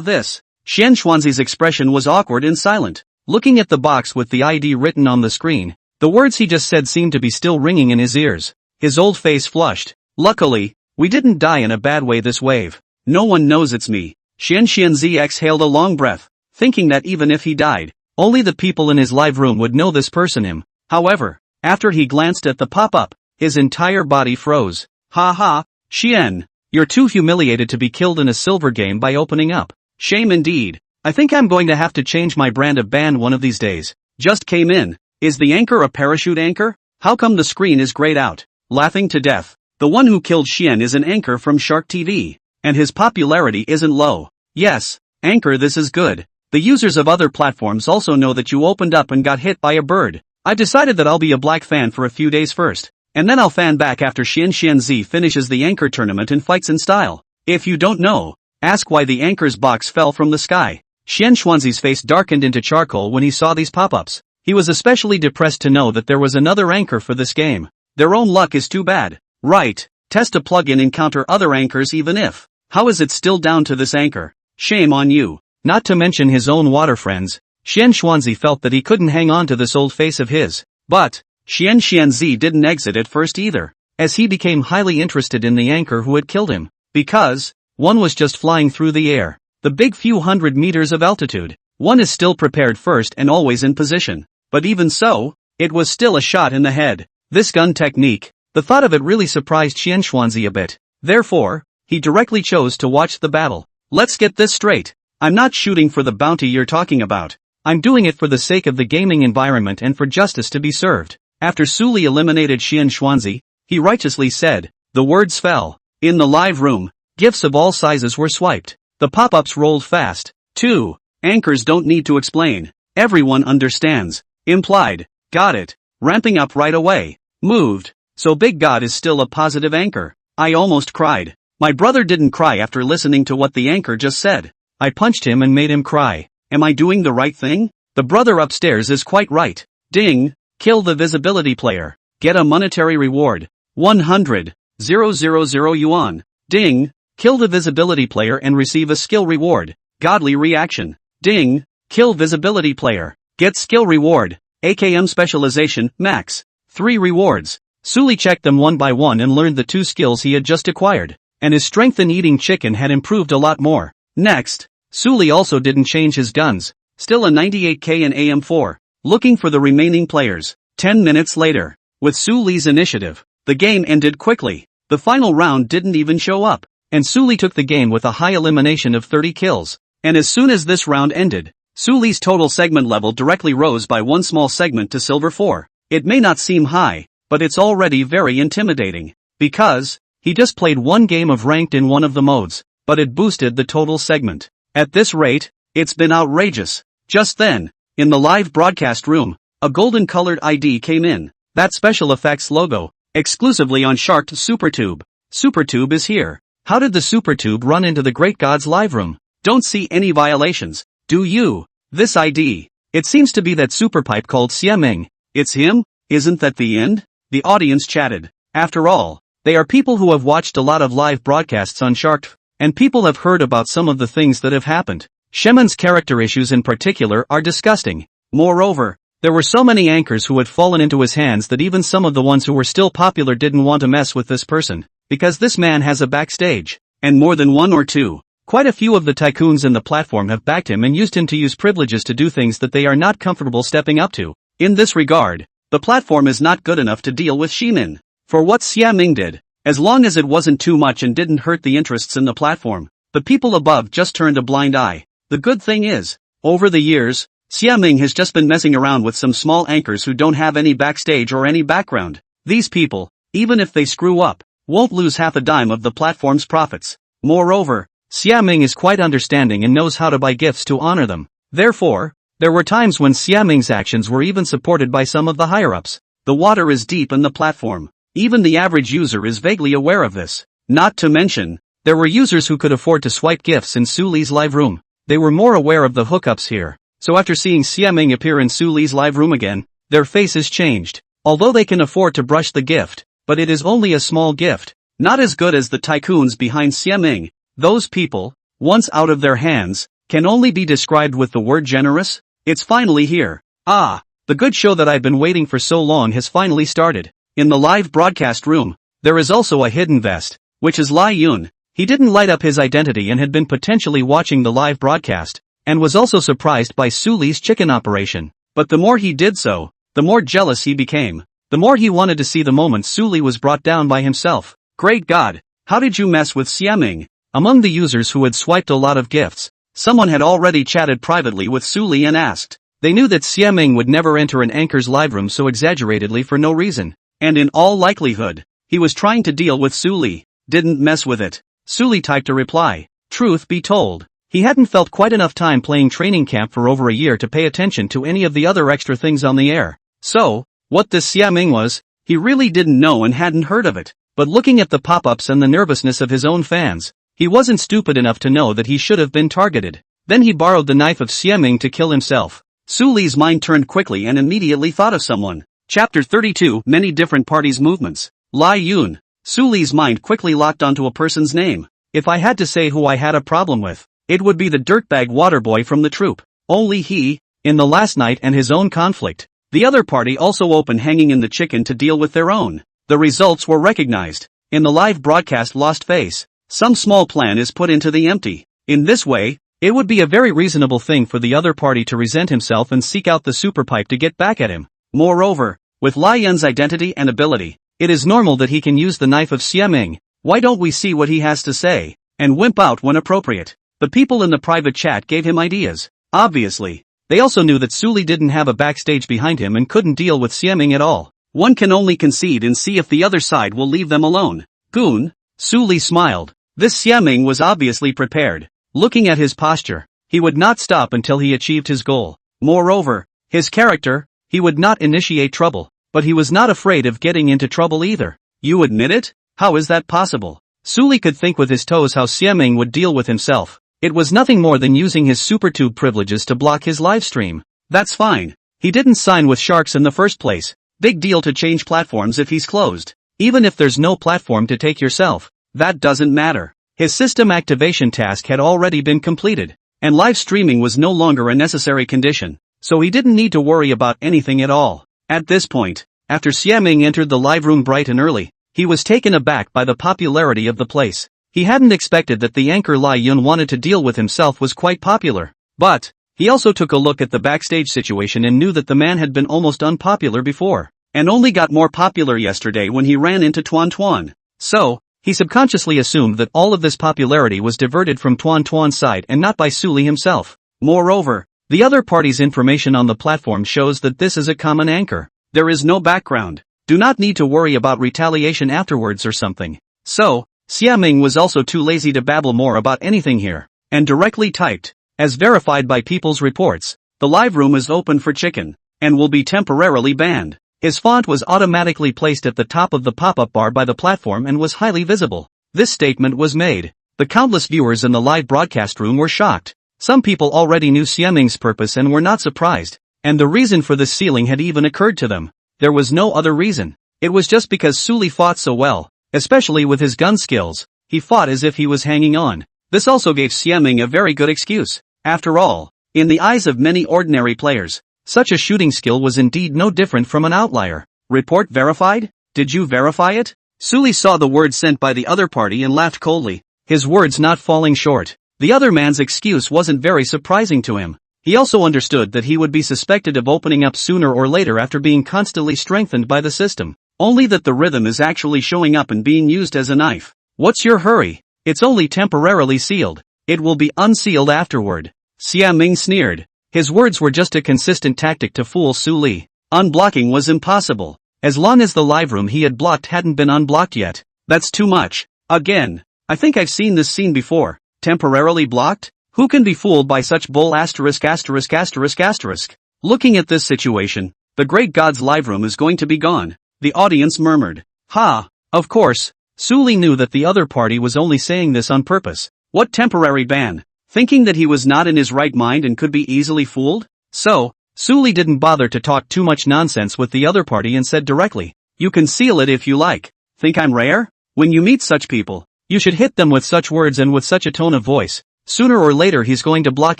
This. Xianxuanzi's expression was awkward and silent. Looking at the box with the ID written on the screen, the words he just said seemed to be still ringing in his ears. His old face flushed. Luckily, we didn't die in a bad way this wave. No one knows it's me. Xianxuanzi exhaled a long breath, thinking that even if he died, only the people in his live room would know this person him. However, after he glanced at the pop-up, his entire body froze. Ha ha, Xian, you're too humiliated to be killed in a silver game by opening up. Shame indeed. I think I'm going to have to change my brand of ban one of these days. Just came in. Is the anchor a parachute anchor? How come the screen is grayed out? Laughing to death. The one who killed Xian is an anchor from Shark TV. And his popularity isn't low. Yes, anchor, this is good. The users of other platforms also know that you opened up and got hit by a bird. I decided that I'll be a black fan for a few days first. And then I'll fan back after Xianxuanzi finishes the anchor tournament and fights in style. If you don't know, ask why the anchor's box fell from the sky. Xianxuanzi's face darkened into charcoal when he saw these pop-ups. He was especially depressed to know that there was another anchor for this game. Their own luck is too bad. Right, test a plugin, encounter other anchors even if How is it still down to this anchor? Shame on you. Not to mention his own water friends, Xian Xuanzi felt that he couldn't hang on to this old face of his. But Xian Xianzi didn't exit at first either, as he became highly interested in the anchor who had killed him. Because one was just flying through the air, the big few hundred meters of altitude. One is still prepared first and always in position. But even so, it was still a shot in the head. This gun technique, the thought of it really surprised Xian Xuanzi a bit. Therefore, he directly chose to watch the battle. Let's get this straight. I'm not shooting for the bounty you're talking about. I'm doing it for the sake of the gaming environment and for justice to be served. After Su Li eliminated Xian Xuanzi, he righteously said. The words fell. In the live room, gifts of all sizes were swiped. The pop-ups rolled fast. 2. Anchors don't need to explain. Everyone understands. Implied. Got it. Ramping up right away. Moved. So Big God is still a positive anchor. I almost cried. My brother didn't cry after listening to what the anchor just said. I punched him and made him cry. Am I doing the right thing? The brother upstairs is quite right. Ding. Kill the visibility player. Get a monetary reward. 100,000 yuan. Ding. Kill the visibility player and receive a skill reward. Godly reaction. Ding. Kill visibility player. Get skill reward. AKM specialization, max. 3 rewards. Su Li checked them one by one and learned the 2 skills he had just acquired. And his strength in eating chicken had improved a lot more. Next, Su Li also didn't change his guns. Still a 98k and AM4. Looking for the remaining players. 10 minutes later. With Su Li's initiative, the game ended quickly. The final round didn't even show up. And Su Li took the game with a high elimination of 30 kills. And as soon as this round ended, Su Li's total segment level directly rose by 1 small segment to silver 4. It may not seem high, but it's already very intimidating. Because he just played 1 game of ranked in one of the modes, but it boosted the total segment. At this rate, it's been outrageous. Just then, in the live broadcast room, a golden-colored ID came in. That special effects logo, exclusively on Shark's SuperTube. SuperTube is here. How did the SuperTube run into the Great God's live room? Don't see any violations, do you? This ID. It seems to be that superpipe called Xiaming. It's him? Isn't that the end? The audience chatted. After all, they are people who have watched a lot of live broadcasts on Shark, and people have heard about some of the things that have happened. Sheman's character issues in particular are disgusting. Moreover, there were so many anchors who had fallen into his hands that even some of the ones who were still popular didn't want to mess with this person, because this man has a backstage, and more than 1 or 2. Quite a few of the tycoons in the platform have backed him and used him to use privileges to do things that they are not comfortable stepping up to. In this regard, the platform is not good enough to deal with Ximin. For what Xiaming did, as long as it wasn't too much and didn't hurt the interests in the platform, the people above just turned a blind eye. The good thing is, over the years, Xiaming has just been messing around with some small anchors who don't have any backstage or any background. These people, even if they screw up, won't lose half a dime of the platform's profits. Moreover, Xiaming is quite understanding and knows how to buy gifts to honor them. Therefore, there were times when Xiaming's actions were even supported by some of the higher-ups. The water is deep in the platform. Even the average user is vaguely aware of this. Not to mention, there were users who could afford to swipe gifts in Su Li's live room. They were more aware of the hookups here. So after seeing Xiaming appear in Su Li's live room again, their faces changed. Although they can afford to brush the gift, but it is only a small gift. Not as good as the tycoons behind Xiaming. Those people, once out of their hands, can only be described with the word generous. It's finally here. Ah, the good show that I've been waiting for so long has finally started. In the live broadcast room, there is also a hidden vest, which is Lai Yun. He didn't light up his identity and had been potentially watching the live broadcast, and was also surprised by Su Li's chicken operation. But the more he did so, the more jealous he became. The more he wanted to see the moment Su Li was brought down by himself. Great God, how did you mess with Xiaming? Among the users who had swiped a lot of gifts, someone had already chatted privately with Su Li and asked. They knew that Xiaming would never enter an anchor's live room so exaggeratedly for no reason. And in all likelihood, he was trying to deal with Su Li. Didn't mess with it. Su Li typed a reply. Truth be told, he hadn't felt quite enough time playing training camp for over a year to pay attention to any of the other extra things on the air. So, what this Xiaming was, he really didn't know and hadn't heard of it. But looking at the pop-ups and the nervousness of his own fans, he wasn't stupid enough to know that he should have been targeted. Then he borrowed the knife of Xiaming to kill himself. Su Li's mind turned quickly and immediately thought of someone. Chapter 32, Many Different Parties Movements. Lai Yun. Su Li's mind quickly locked onto a person's name. If I had to say who I had a problem with, it would be the dirtbag waterboy from the troupe. Only he, in the last night and his own conflict, the other party also open hanging in the chicken to deal with their own. The results were recognized. In the live broadcast lost face, some small plan is put into the empty. In this way, it would be a very reasonable thing for the other party to resent himself and seek out the super pipe to get back at him. Moreover, with Lai Yun's identity and ability, it is normal that he can use the knife of Xiaming. Why don't we see what he has to say, and wimp out when appropriate? The people in the private chat gave him ideas. Obviously, they also knew that Suli didn't have a backstage behind him and couldn't deal with Xiaming at all. One can only concede and see if the other side will leave them alone. Goon, Suli smiled. This Xiaming was obviously prepared. Looking at his posture, he would not stop until he achieved his goal. Moreover, his character, he would not initiate trouble, but he was not afraid of getting into trouble either. You admit it? How is that possible? Suli could think with his toes how Xiaming would deal with himself. It was nothing more than using his supertube privileges to block his live stream. That's fine. He didn't sign with sharks in the first place. Big deal to change platforms if he's closed. Even if there's no platform to take yourself, that doesn't matter. His system activation task had already been completed, and live streaming was no longer a necessary condition, so he didn't need to worry about anything at all. At this point, after Xiaming entered the live room bright and early, he was taken aback by the popularity of the place. He hadn't expected that the anchor Lai Yun wanted to deal with himself was quite popular. But, he also took a look at the backstage situation and knew that the man had been almost unpopular before, and only got more popular yesterday when he ran into Tuan Tuan. So, he subconsciously assumed that all of this popularity was diverted from Tuan Tuan's side and not by Suli himself. Moreover, the other party's information on the platform shows that this is a common anchor. There is no background. Do not need to worry about retaliation afterwards or something. So, Xiaming was also too lazy to babble more about anything here, and directly typed, as verified by people's reports, the live room is open for chicken, and will be temporarily banned. His font was automatically placed at the top of the pop-up bar by the platform and was highly visible. This statement was made. The countless viewers in the live broadcast room were shocked. Some people already knew Xiaming's purpose and were not surprised, and the reason for this sealing had even occurred to them. There was no other reason. It was just because Suli fought so well, especially with his gun skills. He fought as if he was hanging on. This also gave Xiaming a very good excuse. After all, in the eyes of many ordinary players, such a shooting skill was indeed no different from an outlier. Report verified? Did you verify it? Suli saw the word sent by the other party and laughed coldly, his words not falling short. The other man's excuse wasn't very surprising to him. He also understood that he would be suspected of opening up sooner or later after being constantly strengthened by the system. Only that the rhythm is actually showing up and being used as a knife. What's your hurry? It's only temporarily sealed. It will be unsealed afterward. Xiaming sneered. His words were just a consistent tactic to fool Suli. Unblocking was impossible. As long as the live room he had blocked hadn't been unblocked yet. That's too much. Again. I think I've seen this scene before. Temporarily blocked? Who can be fooled by such bull asterisk asterisk asterisk asterisk? Looking at this situation, the great god's live room is going to be gone. The audience murmured. Ha! Of course, Suli knew that the other party was only saying this on purpose. What temporary ban? Thinking that he was not in his right mind and could be easily fooled? So, Suli didn't bother to talk too much nonsense with the other party and said directly, you can seal it if you like. Think I'm rare? When you meet such people, you should hit them with such words and with such a tone of voice. Sooner or later he's going to block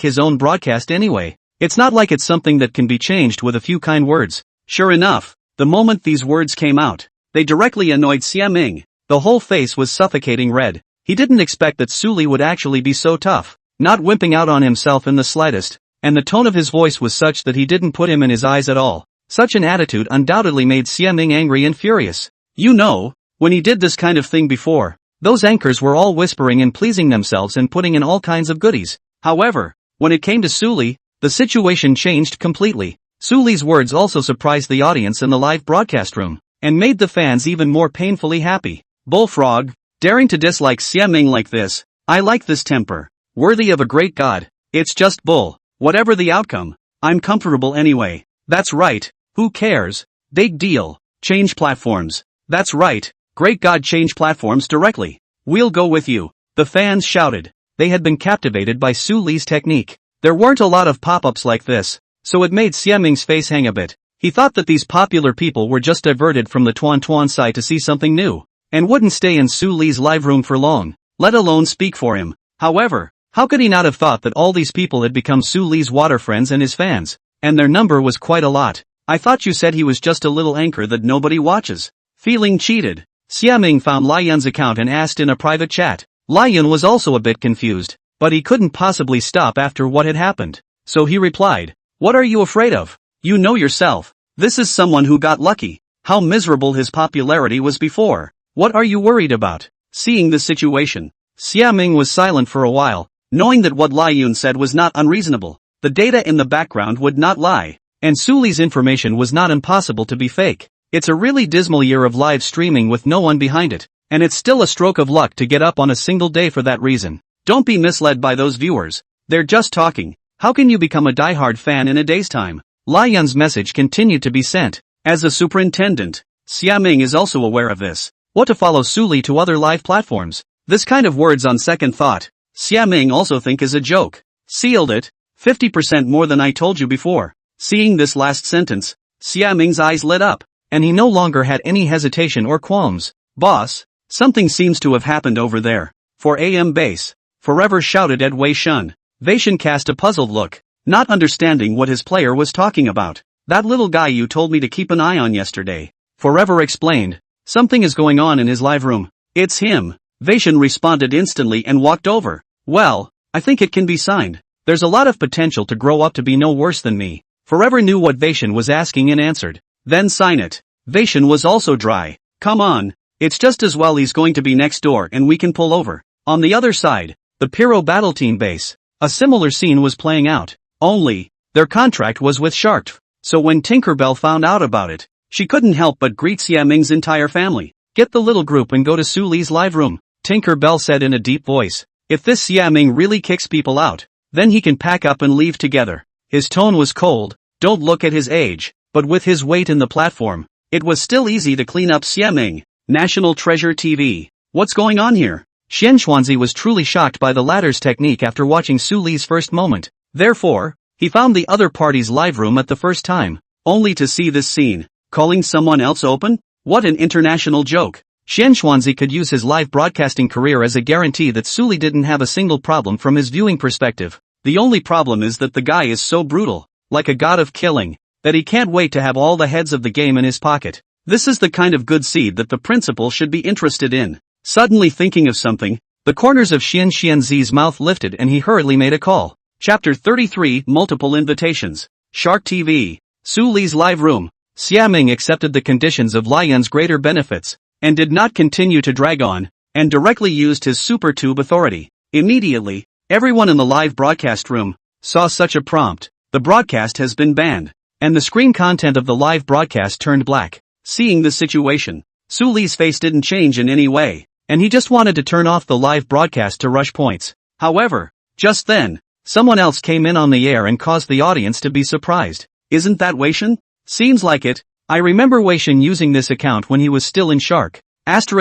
his own broadcast anyway. It's not like it's something that can be changed with a few kind words. Sure enough, the moment these words came out, they directly annoyed Xiaming. The whole face was suffocating red. He didn't expect that Suli would actually be so tough, not wimping out on himself in the slightest, and the tone of his voice was such that he didn't put him in his eyes at all. Such an attitude undoubtedly made Xiaming angry and furious. You know, when he did this kind of thing before, those anchors were all whispering and pleasing themselves and putting in all kinds of goodies. However, when it came to Suli, the situation changed completely. Suli's words also surprised the audience in the live broadcast room, and made the fans even more painfully happy. Bullfrog, daring to dislike Xiaming like this, I like this temper. Worthy of a great god. It's just bull. Whatever the outcome, I'm comfortable anyway. That's right, who cares? Big deal. Change platforms. That's right, great god, change platforms directly. We'll go with you. The fans shouted. They had been captivated by Suli's technique. There weren't a lot of pop-ups like this, so it made Xiaming's face hang a bit. He thought that these popular people were just diverted from the Tuan Tuan side to see something new, and wouldn't stay in Suli's live room for long. let alone speak for him. However, how could he not have thought that all these people had become Su Li's water friends and his fans? And their number was quite a lot. I thought you said he was just a little anchor that nobody watches. Feeling cheated, Xiaming found Lai Yun's account and asked in a private chat. Lai Yun was also a bit confused, but he couldn't possibly stop after what had happened. So he replied, "What are you afraid of? You know yourself. This is someone who got lucky. How miserable his popularity was before. What are you worried about?" Seeing the situation, Xiaming was silent for a while, knowing that what Lai Yun said was not unreasonable. The data in the background would not lie, and Su Li's information was not impossible to be fake. It's a really dismal year of live streaming with no one behind it, and it's still a stroke of luck to get up on a single day for that reason. Don't be misled by those viewers. They're just talking. How can you become a diehard fan in a day's time? Lai Yun's message continued to be sent. As a superintendent, Xiaming is also aware of this. What to follow Su Li to other live platforms? This kind of words on second thought, Xiaming also think is a joke. Sealed it, 50% more than I told you before. Seeing this last sentence, Xiaming's eyes lit up, and he no longer had any hesitation or qualms. Boss, something seems to have happened over there. For AM base, Forever shouted at Wei Shun. Wei Shun cast a puzzled look, not understanding what his player was talking about. That little guy you told me to keep an eye on yesterday. Forever explained. Something is going on in his live room. It's him. Wei Shun responded instantly and walked over. Well, I think it can be signed. There's a lot of potential to grow up to be no worse than me. Forever knew what Wei Shun was asking and answered. Then sign it. Wei Shun was also dry. Come on. It's just as well he's going to be next door and we can pull over. On the other side, the Pyro Battle Team base. A similar scene was playing out. Only, their contract was with Shark. So when Tinkerbell found out about it, she couldn't help but greet Xiaming's entire family. Get the little group and go to Su Li's live room, Tinkerbell said in a deep voice. If this Xiaming really kicks people out, then he can pack up and leave together. His tone was cold. Don't look at his age, but with his weight in the platform, it was still easy to clean up Xiaming. National Treasure TV. What's going on here? Xian Xuanzi was truly shocked by the latter's technique after watching Su Li's first moment. Therefore, he found the other party's live room at the first time, only to see this scene. Calling someone else open? What an international joke. Xian Xuanzi could use his live broadcasting career as a guarantee that Su Li didn't have a single problem from his viewing perspective. The only problem is that the guy is so brutal, like a god of killing, that he can't wait to have all the heads of the game in his pocket. This is the kind of good seed that the principal should be interested in. Suddenly thinking of something, the corners of Xianzi's mouth lifted and he hurriedly made a call. Chapter 33 Multiple Invitations. Shark TV. Su Li's live room. Xiaming accepted the conditions of Lai Yun's greater benefits, and did not continue to drag on, and directly used his super tube authority. Immediately, everyone in the live broadcast room saw such a prompt. The broadcast has been banned, and the screen content of the live broadcast turned black. Seeing the situation, Su Li's face didn't change in any way, and he just wanted to turn off the live broadcast to rush points. However, just then, someone else came in on the air and caused the audience to be surprised. Isn't that Wei Shun? Seems like it. I remember Wei Shun using this account when he was still in Shark. It's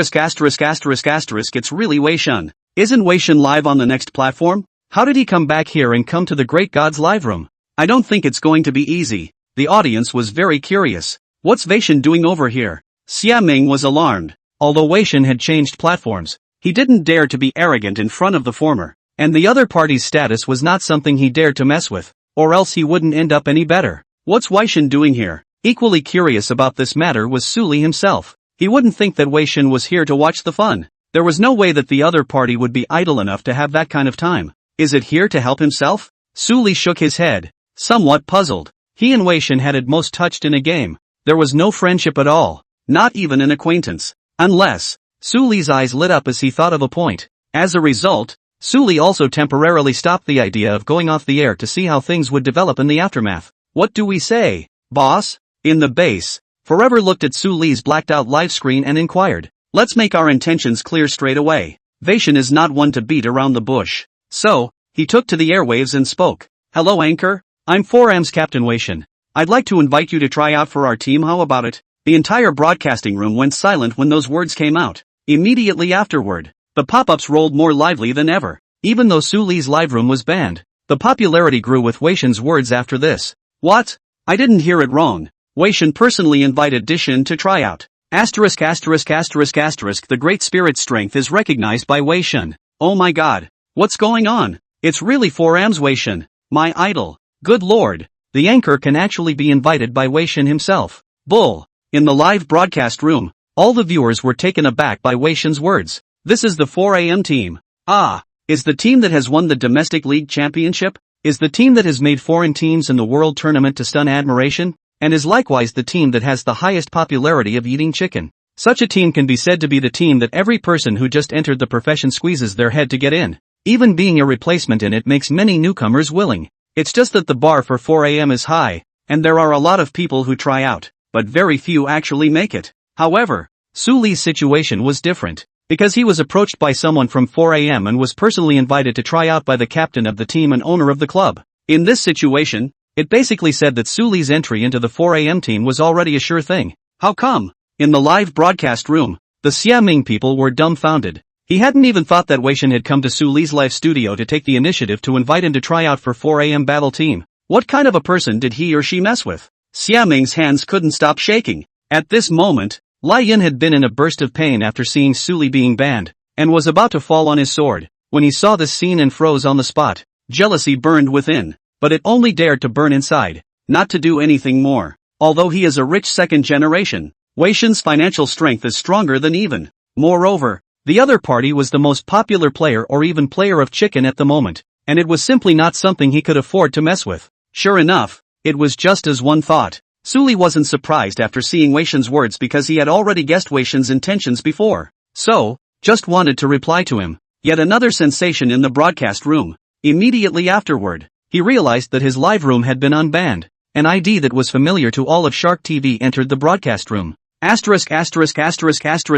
really Wei Shun. Isn't Wei Shun live on the next platform? How did he come back here and come to the Great God's live room? I don't think it's going to be easy. The audience was very curious. What's Wei Shun doing over here? Xiaming was alarmed. Although Wei Shun had changed platforms, he didn't dare to be arrogant in front of the former, and the other party's status was not something he dared to mess with, or else he wouldn't end up any better. What's Wei Shun doing here? Equally curious about this matter was Su Li himself. He wouldn't think that Wei Shun was here to watch the fun. There was no way that the other party would be idle enough to have that kind of time. Is it here to help himself? Su Li shook his head, somewhat puzzled. He and Wei Shun had at most touched in a game. There was no friendship at all, not even an acquaintance. Unless, Su Li's eyes lit up as he thought of a point. As a result, Su Li also temporarily stopped the idea of going off the air to see how things would develop in the aftermath. What do we say, boss? In the base, Forever looked at Su Li's blacked out live screen and inquired. Let's make our intentions clear straight away. Wei Shun is not one to beat around the bush. So, he took to the airwaves and spoke. Hello Anchor, I'm 4M's Captain Wei Shun. I'd like to invite you to try out for our team, how about it? The entire broadcasting room went silent when those words came out. Immediately afterward, the pop-ups rolled more lively than ever. Even though Su Li's live room was banned, the popularity grew with Wei Shun's words after this. What? I didn't hear it wrong. Wei Shun personally invited Dishin to try out. ********. The great spirit strength is recognized by Wei Shun. Oh my god. What's going on? It's really 4am's Weishin, my idol. Good lord. The anchor can actually be invited by Weishin himself. Bull. In the live broadcast room, all the viewers were taken aback by Weishin's words. This is the 4am team. Ah. Is the team that has won the domestic league championship? Is the team that has made foreign teams in the world tournament to stun admiration? And is likewise the team that has the highest popularity of eating chicken. Such a team can be said to be the team that every person who just entered the profession squeezes their head to get in. Even being a replacement in it makes many newcomers willing. It's just that the bar for 4am is high, and there are a lot of people who try out, but very few actually make it. However, Su Li's situation was different, because he was approached by someone from 4am and was personally invited to try out by the captain of the team and owner of the club. In this situation, it basically said that Su Li's entry into the 4am team was already a sure thing. How come? In the live broadcast room, the Xiaming people were dumbfounded. He hadn't even thought that Weishin had come to Su Li's live studio to take the initiative to invite him to try out for 4am battle team. What kind of a person did he or she mess with? Xiaming's hands couldn't stop shaking. At this moment, Lai Yin had been in a burst of pain after seeing Su Li being banned, and was about to fall on his sword, when he saw this scene and froze on the spot. Jealousy burned within, but it only dared to burn inside, not to do anything more. Although he is a rich second generation, Weishin's financial strength is stronger than even. Moreover, the other party was the most popular player or even player of chicken at the moment, and it was simply not something he could afford to mess with. Sure enough, it was just as one thought. Su Li wasn't surprised after seeing Weishin's words because he had already guessed Weishin's intentions before. So, just wanted to reply to him. Yet another sensation in the broadcast room. Immediately afterward, he realized that his live room had been unbanned. An ID that was familiar to all of Shark TV entered the broadcast room.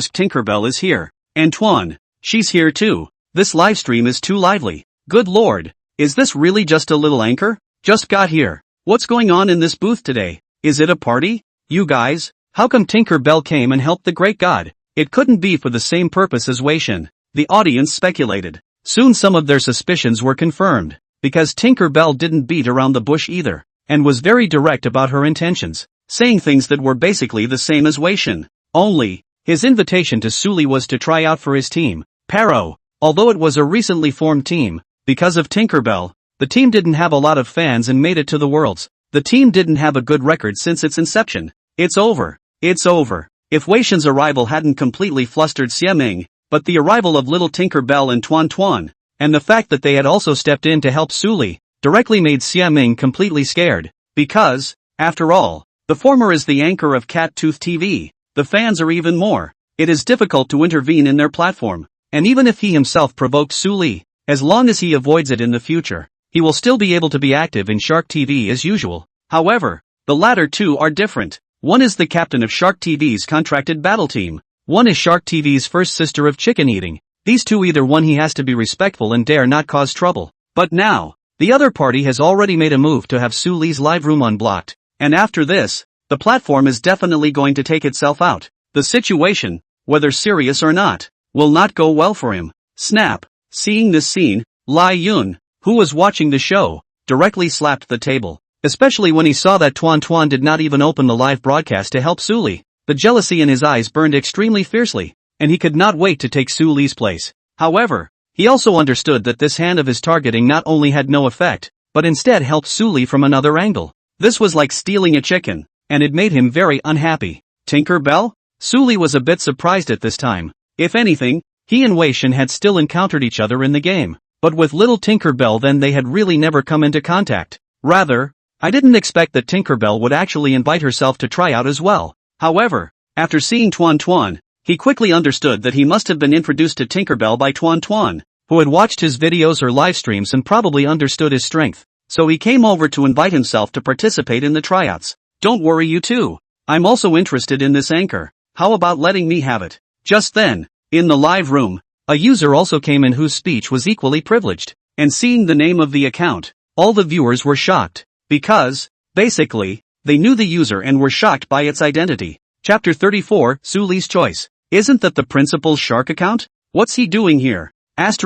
Tinkerbell is here. Antoine, she's here too. This livestream is too lively. Good lord. Is this really just a little anchor? Just got here. What's going on in this booth today? Is it a party? You guys, how come Tinkerbell came and helped the great god? It couldn't be for the same purpose as Weishin. The audience speculated. Soon some of their suspicions were confirmed, because Tinkerbell didn't beat around the bush either, and was very direct about her intentions, saying things that were basically the same as Weishin. Only, his invitation to Su Li was to try out for his team, Paro. Although it was a recently formed team, because of Tinkerbell, the team didn't have a lot of fans and made it to the Worlds. The team didn't have a good record since its inception. It's over. It's over. If Weishin's arrival hadn't completely flustered Xiaming, but the arrival of little Tinkerbell and Tuan, and the fact that they had also stepped in to help Su Li, directly made Xiaming completely scared. Because, after all, the former is the anchor of Cat Tooth TV. The fans are even more. It is difficult to intervene in their platform. And even if he himself provoked Su Li, as long as he avoids it in the future, he will still be able to be active in Shark TV as usual. However, the latter two are different. One is the captain of Shark TV's contracted battle team. One is Shark TV's first sister of chicken eating. These two either one he has to be respectful and dare not cause trouble. But now, the other party has already made a move to have Su Li's live room unblocked. And after this, the platform is definitely going to take itself out. The situation, whether serious or not, will not go well for him. Snap. Seeing this scene, Lai Yun, who was watching the show, directly slapped the table. Especially when he saw that Tuan did not even open the live broadcast to help Su Li. The jealousy in his eyes burned extremely fiercely, and he could not wait to take Su Li's place. However, he also understood that this hand of his targeting not only had no effect, but instead helped Su Li from another angle. This was like stealing a chicken, and it made him very unhappy. Tinkerbell? Su Li was a bit surprised at this time. If anything, he and Weishin had still encountered each other in the game. But with little Tinkerbell then they had really never come into contact. Rather, I didn't expect that Tinkerbell would actually invite herself to try out as well. However, after seeing Tuan, he quickly understood that he must have been introduced to Tinkerbell by Tuan, who had watched his videos or live streams and probably understood his strength. So he came over to invite himself to participate in the tryouts. Don't worry you too. I'm also interested in this anchor. How about letting me have it? Just then, in the live room, a user also came in whose speech was equally privileged. And seeing the name of the account, all the viewers were shocked. Because, basically, they knew the user and were shocked by its identity. Chapter 34, Su Li's Choice. Isn't that the principal's shark account? What's he doing here? It's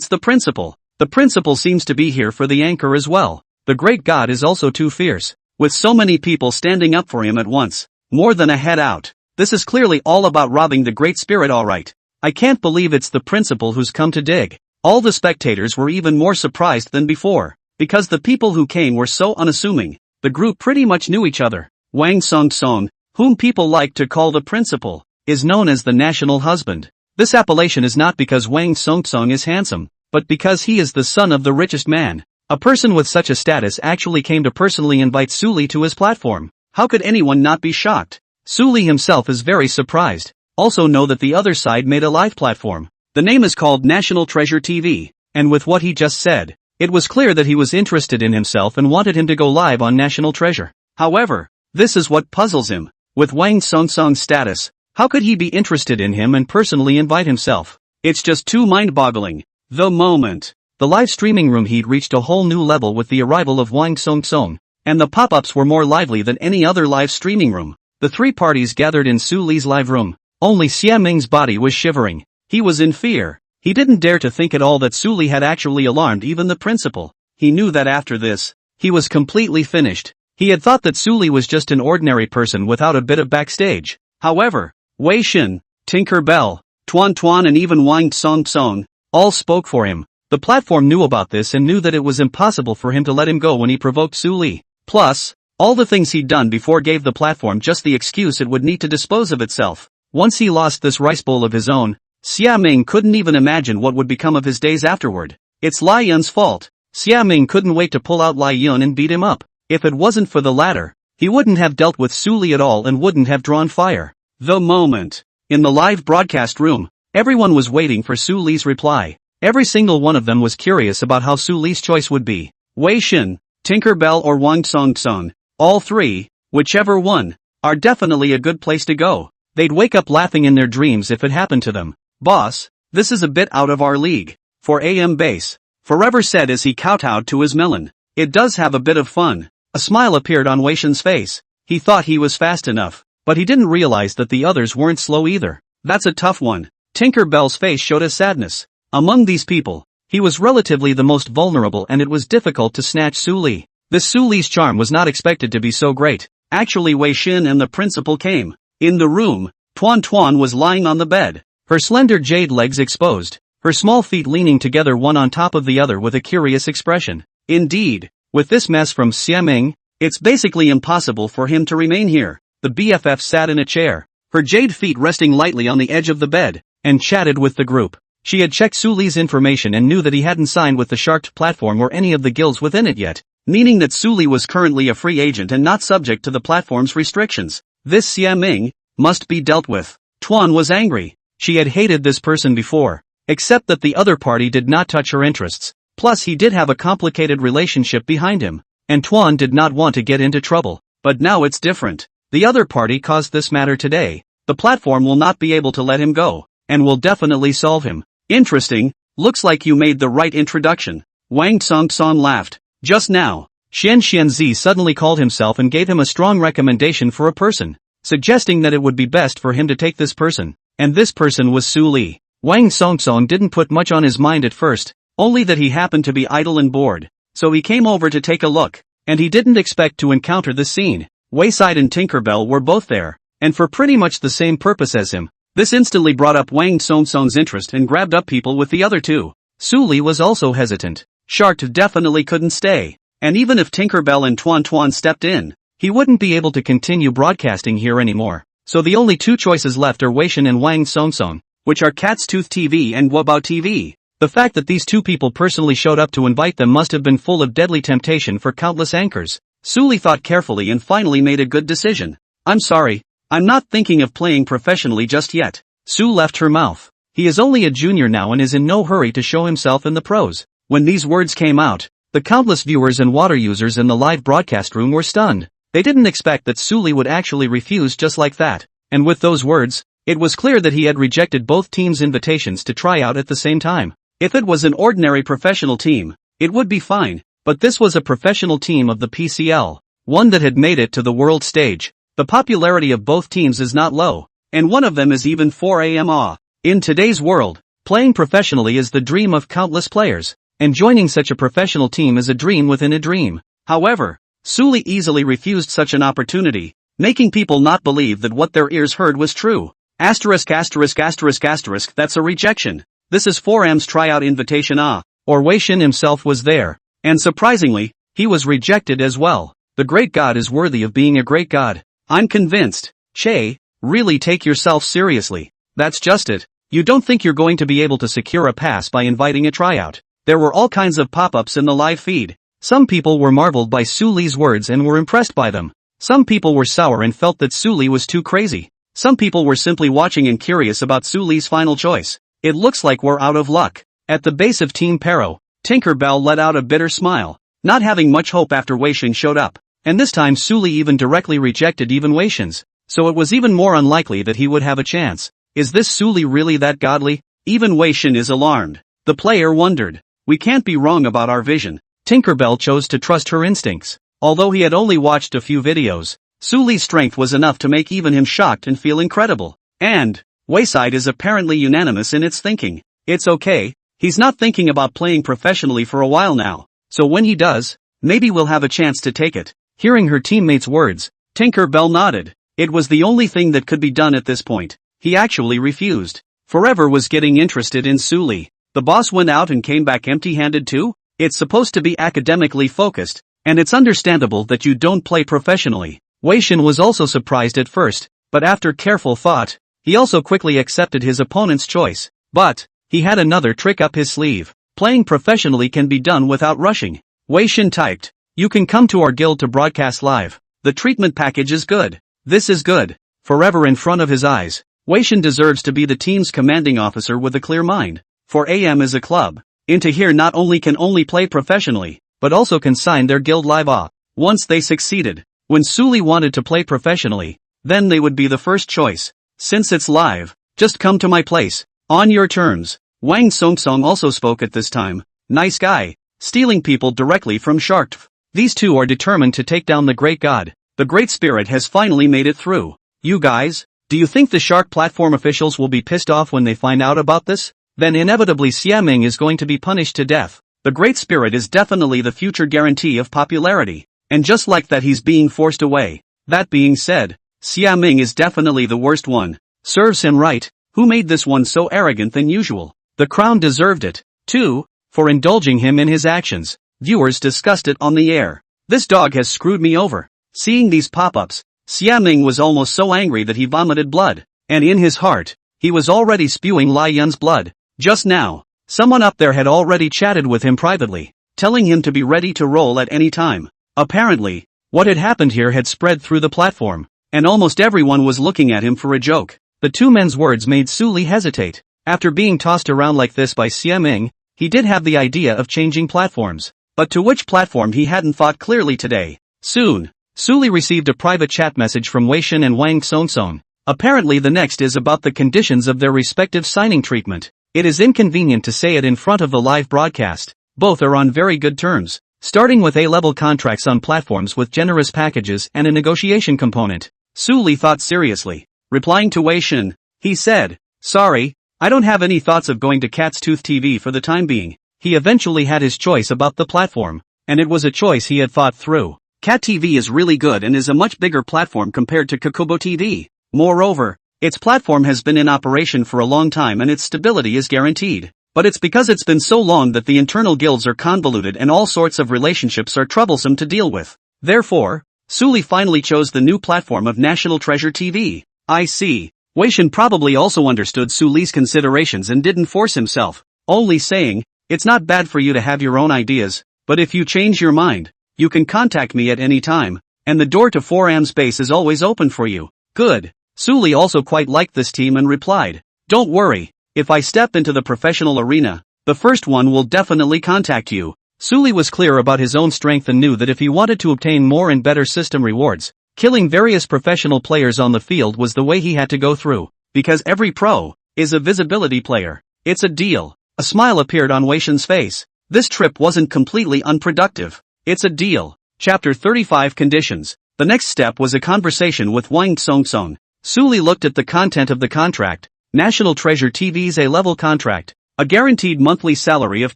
the principal. The principal seems to be here for the anchor as well. The great god is also too fierce, with so many people standing up for him at once. More than a head out. This is clearly all about robbing the great spirit alright. I can't believe it's the principal who's come to dig. All the spectators were even more surprised than before, because the people who came were so unassuming. The group pretty much knew each other. Wang Song, whom people like to call the principal, is known as the national husband. This appellation is not because Wang Song is handsome, but because he is the son of the richest man. A person with such a status actually came to personally invite Su Li to his platform. How could anyone not be shocked? Su Li himself is very surprised. Also know that the other side made a live platform. The name is called National Treasure TV, and with what he just said, it was clear that he was interested in himself and wanted him to go live on National Treasure. However, this is what puzzles him. With Wang Song's status, how could he be interested in him and personally invite himself? It's just too mind-boggling. The moment the live streaming room heat reached a whole new level with the arrival of Wang Song, and the pop-ups were more lively than any other live streaming room. The three parties gathered in Su Li's live room. Only Xia Ming's body was shivering. He was in fear. He didn't dare to think at all that Su Li had actually alarmed even the principal. He knew that after this, he was completely finished. He had thought that Su Li was just an ordinary person without a bit of backstage. However, Wei Xin, Tinker Bell, Tuan and even Wang Song all spoke for him. The platform knew about this and knew that it was impossible for him to let him go when he provoked Su Li. Plus, all the things he'd done before gave the platform just the excuse it would need to dispose of itself. Once he lost this rice bowl of his own, Xia Ming couldn't even imagine what would become of his days afterward. It's Lai Yun's fault. Xia Ming couldn't wait to pull out Lai Yun and beat him up. If it wasn't for the latter, he wouldn't have dealt with Su Li at all and wouldn't have drawn fire. The moment. In the live broadcast room, everyone was waiting for Su Li's reply. Every single one of them was curious about how Su Li's choice would be. Wei Xin, Tinker Bell or Wang Song, all three, whichever one, are definitely a good place to go. They'd wake up laughing in their dreams if it happened to them. Boss, this is a bit out of our league. For AM base, Forever said as he kowtowed to his melon. It does have a bit of fun. A smile appeared on Wei Xin's face. He thought he was fast enough, but he didn't realize that the others weren't slow either. That's a tough one. Tinker Bell's face showed a sadness. Among these people, he was relatively the most vulnerable and it was difficult to snatch Su Li. This Su Li's charm was not expected to be so great. Actually Wei Xin and the principal came. In the room, Tuan was lying on the bed. Her slender jade legs exposed, her small feet leaning together one on top of the other with a curious expression. Indeed, with this mess from Xia Ming, it's basically impossible for him to remain here. The BFF sat in a chair, her jade feet resting lightly on the edge of the bed, and chatted with the group. She had checked Su Li's information and knew that he hadn't signed with the Shark platform or any of the guilds within it yet, meaning that Su Li was currently a free agent and not subject to the platform's restrictions. This Xia Ming must be dealt with. Tuan was angry. She had hated this person before, except that the other party did not touch her interests. Plus he did have a complicated relationship behind him, and Tuan did not want to get into trouble. But now it's different. The other party caused this matter today. The platform will not be able to let him go, and will definitely solve him. Interesting, looks like you made the right introduction. Wang Song laughed. Just now, Xianzi suddenly called himself and gave him a strong recommendation for a person, suggesting that it would be best for him to take this person. And this person was Su Li. Wang Song didn't put much on his mind at first, only that he happened to be idle and bored. So he came over to take a look, and he didn't expect to encounter this scene. Wayside and Tinkerbell were both there, and for pretty much the same purpose as him. This instantly brought up Wang Song's interest and grabbed up people with the other two. Su Li was also hesitant. Shark definitely couldn't stay, and even if Tinkerbell and Tuan stepped in, he wouldn't be able to continue broadcasting here anymore. So the only two choices left are Wei Xin and Wang Song, which are Cat's Tooth TV and Wabao TV. The fact that these two people personally showed up to invite them must have been full of deadly temptation for countless anchors. Su Li thought carefully and finally made a good decision. I'm sorry, I'm not thinking of playing professionally just yet. Su left her mouth. He is only a junior now and is in no hurry to show himself in the pros. When these words came out, the countless viewers and water users in the live broadcast room were stunned. They didn't expect that Su Li would actually refuse just like that. And with those words, it was clear that he had rejected both teams' invitations to try out at the same time. If it was an ordinary professional team, it would be fine, but this was a professional team of the PCL, one that had made it to the world stage. The popularity of both teams is not low, and one of them is even 4am. In today's world, playing professionally is the dream of countless players, and joining such a professional team is a dream within a dream. However, Su Li easily refused such an opportunity, making people not believe that what their ears heard was true. Asterisk asterisk asterisk asterisk, that's a rejection. This is 4M's tryout invitation or Wei Shin himself was there. And surprisingly, he was rejected as well. The great god is worthy of being a great god. I'm convinced. Che, really take yourself seriously. That's just it. You don't think you're going to be able to secure a pass by inviting a tryout. There were all kinds of pop-ups in the live feed. Some people were marveled by Su Li's words and were impressed by them. Some people were sour and felt that Su Li was too crazy. Some people were simply watching and curious about Su Li's final choice. It looks like we're out of luck. At the base of Team Pero, Tinkerbell let out a bitter smile, not having much hope after Wei Shin showed up. And this time Su Li even directly rejected even Wei Shin's, so it was even more unlikely that he would have a chance. Is this Su Li really that godly? Even Wei Shin is alarmed. The player wondered. We can't be wrong about our vision. Tinkerbell chose to trust her instincts. Although he had only watched a few videos, Su Li's strength was enough to make even him shocked and feel incredible. And Wei's side is apparently unanimous in its thinking. It's okay, he's not thinking about playing professionally for a while now, so when he does, maybe we'll have a chance to take it. Hearing her teammates' words, Tinkerbell nodded. It was the only thing that could be done at this point. He actually refused. Forever was getting interested in Su Li. The boss went out and came back empty-handed too? It's supposed to be academically focused, and it's understandable that you don't play professionally. Wei Shin was also surprised at first, but after careful thought, he also quickly accepted his opponent's choice. But he had another trick up his sleeve. Playing professionally can be done without rushing. Wei Shin typed, "You can come to our guild to broadcast live. The treatment package is good. This is good." Forever in front of his eyes, Wei Shin deserves to be the team's commanding officer with a clear mind. For AM is a club. Into here not only can only play professionally, but also can sign their guild live once they succeeded. When Su Li wanted to play professionally, then they would be the first choice. Since it's live, just come to my place, on your terms. Wang Songsong also spoke at this time. Nice guy, stealing people directly from Shark. These two are determined to take down the great god. The great spirit has finally made it through. You guys, do you think the Shark platform officials will be pissed off when they find out about this? Then inevitably Xiaming is going to be punished to death. The great spirit is definitely the future guarantee of popularity. And just like that he's being forced away. That being said, Xiaming is definitely the worst one. Serves him right. Who made this one so arrogant than usual? The crown deserved it, too, for indulging him in his actions. Viewers discussed it on the air. This dog has screwed me over. Seeing these pop-ups, Xiaming was almost so angry that he vomited blood. And in his heart, he was already spewing Lai Yun's blood. Just now, someone up there had already chatted with him privately, telling him to be ready to roll at any time. Apparently, what had happened here had spread through the platform, and almost everyone was looking at him for a joke. The two men's words made Su Li hesitate. After being tossed around like this by Xiaming, he did have the idea of changing platforms. But to which platform he hadn't thought clearly today. Soon, Su Li received a private chat message from Wei Shin and Wang Songsong. Apparently the next is about the conditions of their respective signing treatment. It is inconvenient to say it in front of the live broadcast. Both are on very good terms, starting with A-level contracts on platforms with generous packages and a negotiation component. Su Li thought seriously. Replying to Wei Shin, he said, "Sorry, I don't have any thoughts of going to Cat's Tooth TV for the time being." He eventually had his choice about the platform, and it was a choice he had thought through. Cat TV is really good and is a much bigger platform compared to Kokobo TV. Moreover, its platform has been in operation for a long time and its stability is guaranteed. But it's because it's been so long that the internal guilds are convoluted and all sorts of relationships are troublesome to deal with. Therefore, Su Li finally chose the new platform of National Treasure TV. I see. Wei Shin probably also understood Su Li's considerations and didn't force himself, only saying, "It's not bad for you to have your own ideas, but if you change your mind, you can contact me at any time, and the door to 4M's base is always open for you." Good. Su Li also quite liked this team and replied, "Don't worry, if I step into the professional arena, the first one will definitely contact you." Su Li was clear about his own strength and knew that if he wanted to obtain more and better system rewards, killing various professional players on the field was the way he had to go through, because every pro is a visibility player. It's a deal. A smile appeared on Wei Shin's face. This trip wasn't completely unproductive. It's a deal. Chapter 35 Conditions. The next step was a conversation with Wang Songsong. Su Li looked at the content of the contract. National Treasure TV's A-level contract. A guaranteed monthly salary of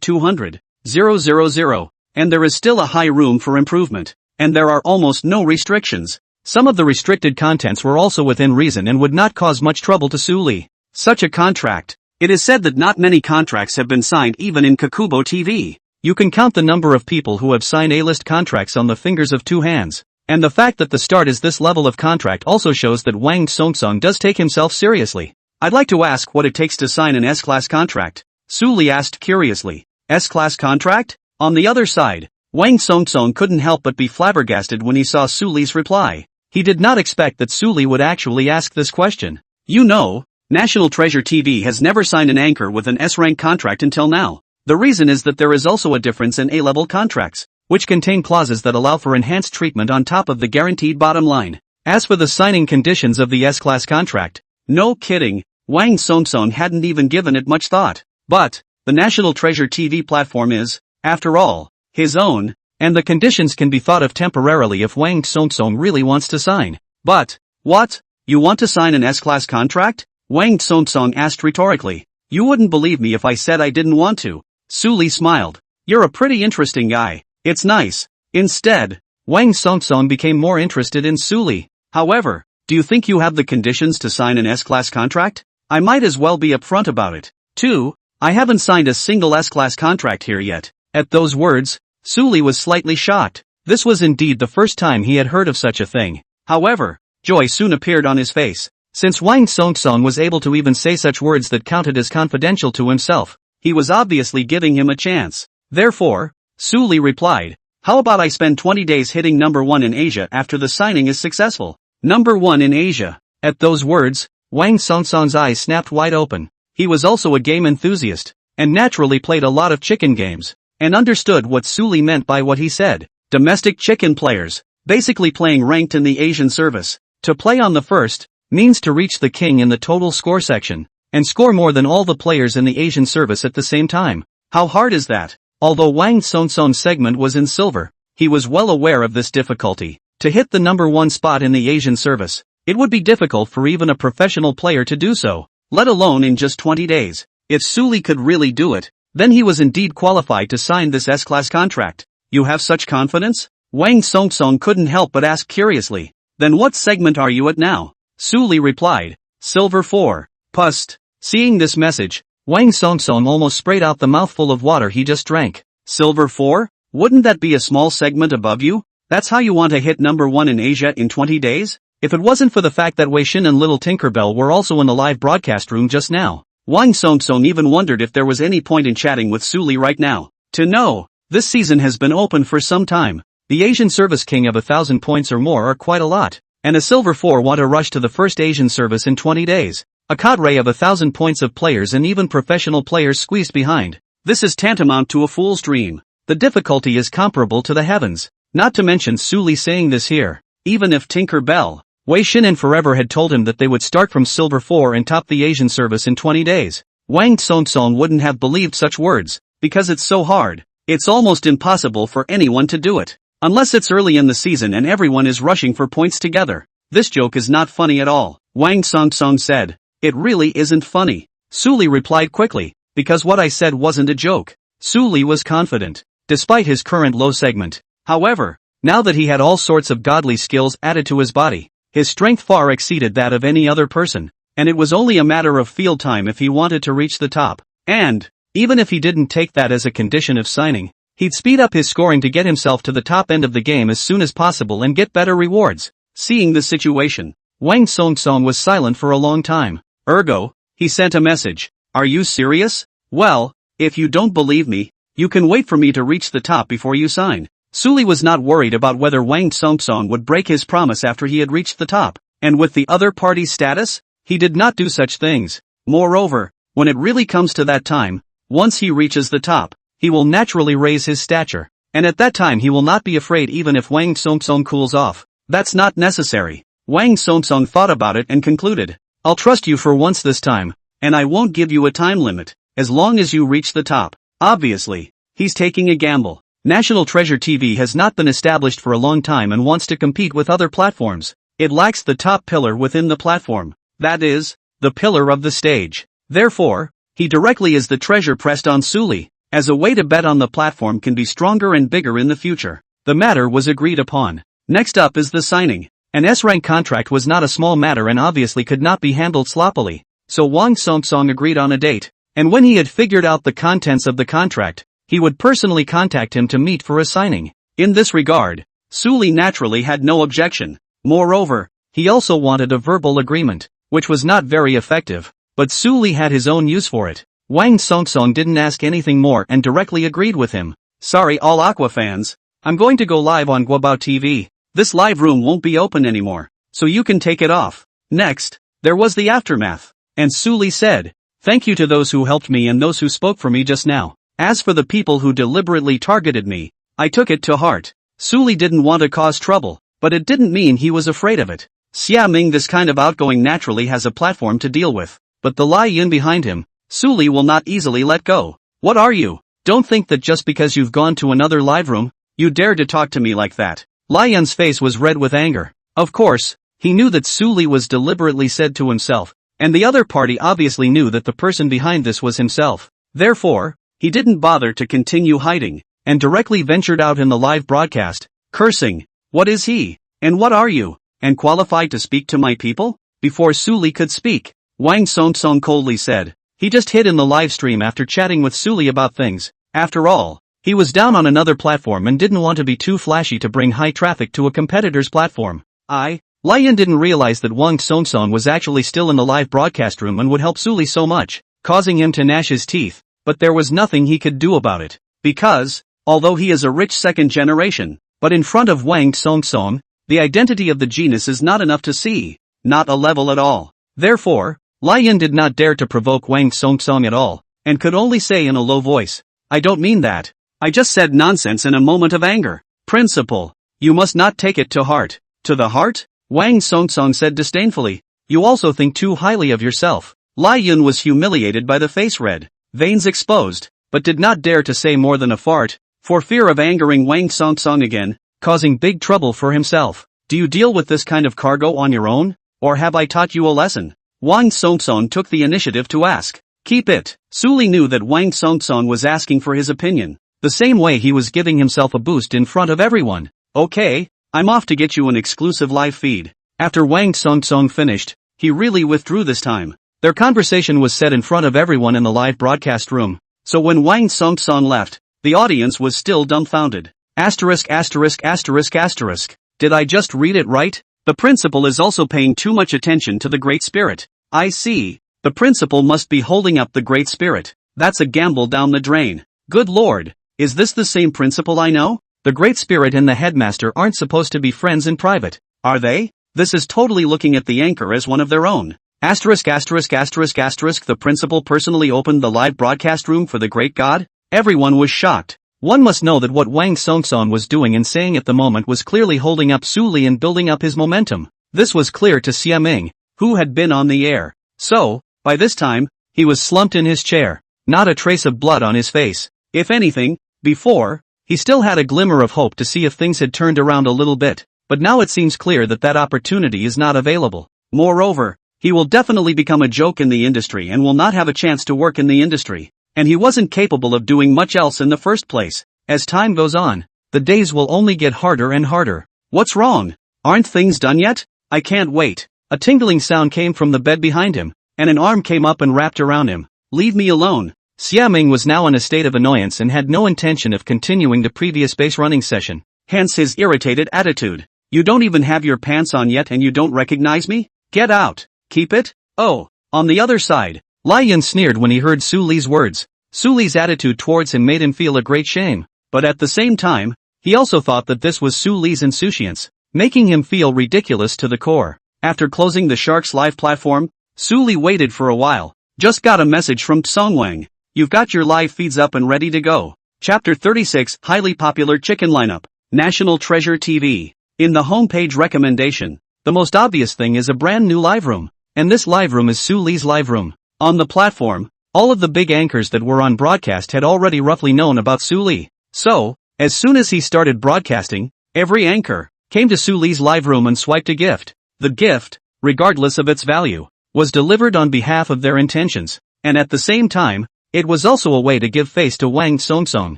200,000, and there is still a high room for improvement. And there are almost no restrictions. Some of the restricted contents were also within reason and would not cause much trouble to Suli. Such a contract. It is said that not many contracts have been signed even in Kakubo TV. You can count the number of people who have signed A-list contracts on the fingers of two hands. And the fact that the start is this level of contract also shows that Wang Songsong does take himself seriously. I'd like to ask what it takes to sign an S-class contract. Suli asked curiously. S-class contract? On the other side, Wang Songsong couldn't help but be flabbergasted when he saw Suli's reply. He did not expect that Suli would actually ask this question. You know, National Treasure TV has never signed an anchor with an S-rank contract until now. The reason is that there is also a difference in A-level contracts, which contain clauses that allow for enhanced treatment on top of the guaranteed bottom line. As for the signing conditions of the S-class contract, no kidding, Wang Songsong hadn't even given it much thought. But, the National Treasure TV platform is, after all, his own, and the conditions can be thought of temporarily if Wang Songsong really wants to sign. But, what? You want to sign an S-class contract? Wang Songsong asked rhetorically. You wouldn't believe me if I said I didn't want to. Suli smiled. You're a pretty interesting guy. It's nice. Instead, Wang Songsong became more interested in Suli. However, do you think you have the conditions to sign an S-class contract? I might as well be upfront about it. 2. I haven't signed a single S-class contract here yet. At those words, Suli was slightly shocked. This was indeed the first time he had heard of such a thing. However, joy soon appeared on his face. Since Wang Songsong was able to even say such words that counted as confidential to himself, he was obviously giving him a chance. Therefore, Suli replied, how about I spend 20 days hitting number 1 in Asia after the signing is successful? Number 1 in Asia. At those words, Wang Songsong's eyes snapped wide open. He was also a game enthusiast, and naturally played a lot of chicken games, and understood what Suli meant by what he said. Domestic chicken players, basically playing ranked in the Asian service. To play on the first, means to reach the king in the total score section, and score more than all the players in the Asian service at the same time. How hard is that? Although Wang Songsong's segment was in silver, he was well aware of this difficulty. To hit the number 1 spot in the Asian service, it would be difficult for even a professional player to do so, let alone in just 20 days. If Suli could really do it, then he was indeed qualified to sign this S-class contract. You have such confidence? Wang Songsong couldn't help but ask curiously. Then what segment are you at now? Suli replied, Silver 4. Pust. Seeing this message, Wang Songsong almost sprayed out the mouthful of water he just drank. Silver 4? Wouldn't that be a small segment above you? That's how you want to hit number 1 in Asia in 20 days? If it wasn't for the fact that Wei Xin and Little Tinkerbell were also in the live broadcast room just now, Wang Songsong even wondered if there was any point in chatting with Suli right now. To know, this season has been open for some time. The Asian service king of 1,000 points or more are quite a lot, and a Silver 4 want to rush to the first Asian service in 20 days. A cadre of 1,000 points of players and even professional players squeezed behind. This is tantamount to a fool's dream. The difficulty is comparable to the heavens. Not to mention Suli saying this here. Even if Tinkerbell, Wei Xin and Forever had told him that they would start from Silver 4 and top the Asian service in 20 days, Wang Songsong wouldn't have believed such words, because it's so hard. It's almost impossible for anyone to do it. Unless it's early in the season and everyone is rushing for points together. This joke is not funny at all, Wang Songsong said. It really isn't funny. Suli replied quickly, because what I said wasn't a joke. Suli was confident, despite his current low segment. However, now that he had all sorts of godly skills added to his body, his strength far exceeded that of any other person, and it was only a matter of field time if he wanted to reach the top. And, even if he didn't take that as a condition of signing, he'd speed up his scoring to get himself to the top end of the game as soon as possible and get better rewards. Seeing the situation, Wang Songsong was silent for a long time. Ergo, he sent a message. Are you serious? Well, if you don't believe me, you can wait for me to reach the top before you sign. Suli was not worried about whether Wang Songsong would break his promise after he had reached the top, and with the other party's status, he did not do such things. Moreover, when it really comes to that time, once he reaches the top, he will naturally raise his stature, and at that time he will not be afraid even if Wang Songsong cools off. That's not necessary. Wang Songsong thought about it and concluded, I'll trust you for once this time, and I won't give you a time limit, as long as you reach the top. Obviously, he's taking a gamble. National Treasure TV has not been established for a long time and wants to compete with other platforms. It lacks the top pillar within the platform. That is, the pillar of the stage. Therefore, he directly is the treasure pressed on Suli, as a way to bet on the platform can be stronger and bigger in the future. The matter was agreed upon. Next up is the signing. An S-rank contract was not a small matter and obviously could not be handled sloppily, so Wang Songsong agreed on a date, and when he had figured out the contents of the contract, he would personally contact him to meet for a signing. In this regard, Suli naturally had no objection. Moreover, he also wanted a verbal agreement, which was not very effective, but Suli had his own use for it. Wang Songsong didn't ask anything more and directly agreed with him. Sorry all Aqua fans, I'm going to go live on Guabao TV. This live room won't be open anymore, so you can take it off. Next, there was the aftermath, and Suli said, "Thank you to those who helped me and those who spoke for me just now. As for the people who deliberately targeted me, I took it to heart." Suli didn't want to cause trouble, but it didn't mean he was afraid of it. Xia Ming, this kind of outgoing naturally has a platform to deal with, but the Lai Yun behind him, Suli will not easily let go. What are you? Don't think that just because you've gone to another live room, you dare to talk to me like that. Lai Yun's face was red with anger. Of course, he knew that Suli was deliberately said to himself, and the other party obviously knew that the person behind this was himself. Therefore, he didn't bother to continue hiding, and directly ventured out in the live broadcast, cursing, "What is he? And what are you? And qualified to speak to my people?" Before Suli could speak, Wang Songsong coldly said, he just hid in the live stream after chatting with Suli about things. After all, he was down on another platform and didn't want to be too flashy to bring high traffic to a competitor's platform. Lai Yun didn't realize that Wang Songsong was actually still in the live broadcast room and would help Suli so much, causing him to gnash his teeth, but there was nothing he could do about it. Because, although he is a rich second generation, but in front of Wang Songsong, the identity of the genus is not enough to see, not a level at all. Therefore, Lai Yun did not dare to provoke Wang Songsong at all, and could only say in a low voice, "I don't mean that. I just said nonsense in a moment of anger. Principal, you must not take it to heart." To the heart? Wang Songsong said disdainfully, "You also think too highly of yourself." Lai Yun was humiliated by the face red, veins exposed, but did not dare to say more than a fart, for fear of angering Wang Songsong again, causing big trouble for himself. "Do you deal with this kind of cargo on your own, or have I taught you a lesson?" Wang Songsong took the initiative to ask. "Keep it." Suli knew that Wang Songsong was asking for his opinion, the same way he was giving himself a boost in front of everyone. "Okay, I'm off to get you an exclusive live feed." After Wang Songsong finished, he really withdrew this time. Their conversation was said in front of everyone in the live broadcast room, so when Wang Songsong left, the audience was still dumbfounded. Asterisk asterisk asterisk asterisk. Did I just read it right? The principal is also paying too much attention to the Great Spirit. I see. The principal must be holding up the Great Spirit. That's a gamble down the drain. Good lord, is this the same principal I know? The Great Spirit and the headmaster aren't supposed to be friends in private, are they? This is totally looking at the anchor as one of their own. Asterisk asterisk asterisk asterisk. The principal personally opened the live broadcast room for the great god? Everyone was shocked. One must know that what Wang Songsong was doing and saying at the moment was clearly holding up Suli and building up his momentum. This was clear to Xia Ming, who had been on the air. So, by this time, he was slumped in his chair, not a trace of blood on his face. If anything, before, he still had a glimmer of hope to see if things had turned around a little bit, but now it seems clear that that opportunity is not available. Moreover, he will definitely become a joke in the industry and will not have a chance to work in the industry. And he wasn't capable of doing much else in the first place. As time goes on, the days will only get harder and harder. What's wrong? Aren't things done yet? I can't wait. A tingling sound came from the bed behind him, and an arm came up and wrapped around him. Leave me alone. Xia Ming was now in a state of annoyance and had no intention of continuing the previous base running session, hence his irritated attitude. You don't even have your pants on yet and you don't recognize me? Get out. Keep it? Oh, on the other side. Lai Yun sneered when he heard Su Li's words. Su Li's attitude towards him made him feel a great shame, but at the same time, he also thought that this was Su Li's insouciance, making him feel ridiculous to the core. After closing the Shark's live platform, Su Li waited for a while. Just got a message from Songwang. You've got your live feeds up and ready to go. Chapter 36, Highly Popular Chicken Lineup, National Treasure TV. In the homepage recommendation, the most obvious thing is a brand new live room, and this live room is Su Li's live room. On the platform, all of the big anchors that were on broadcast had already roughly known about Su Li. So, as soon as he started broadcasting, every anchor came to Su Li's live room and swiped a gift. The gift, regardless of its value, was delivered on behalf of their intentions, and at the same time, it was also a way to give face to Wang Songsong.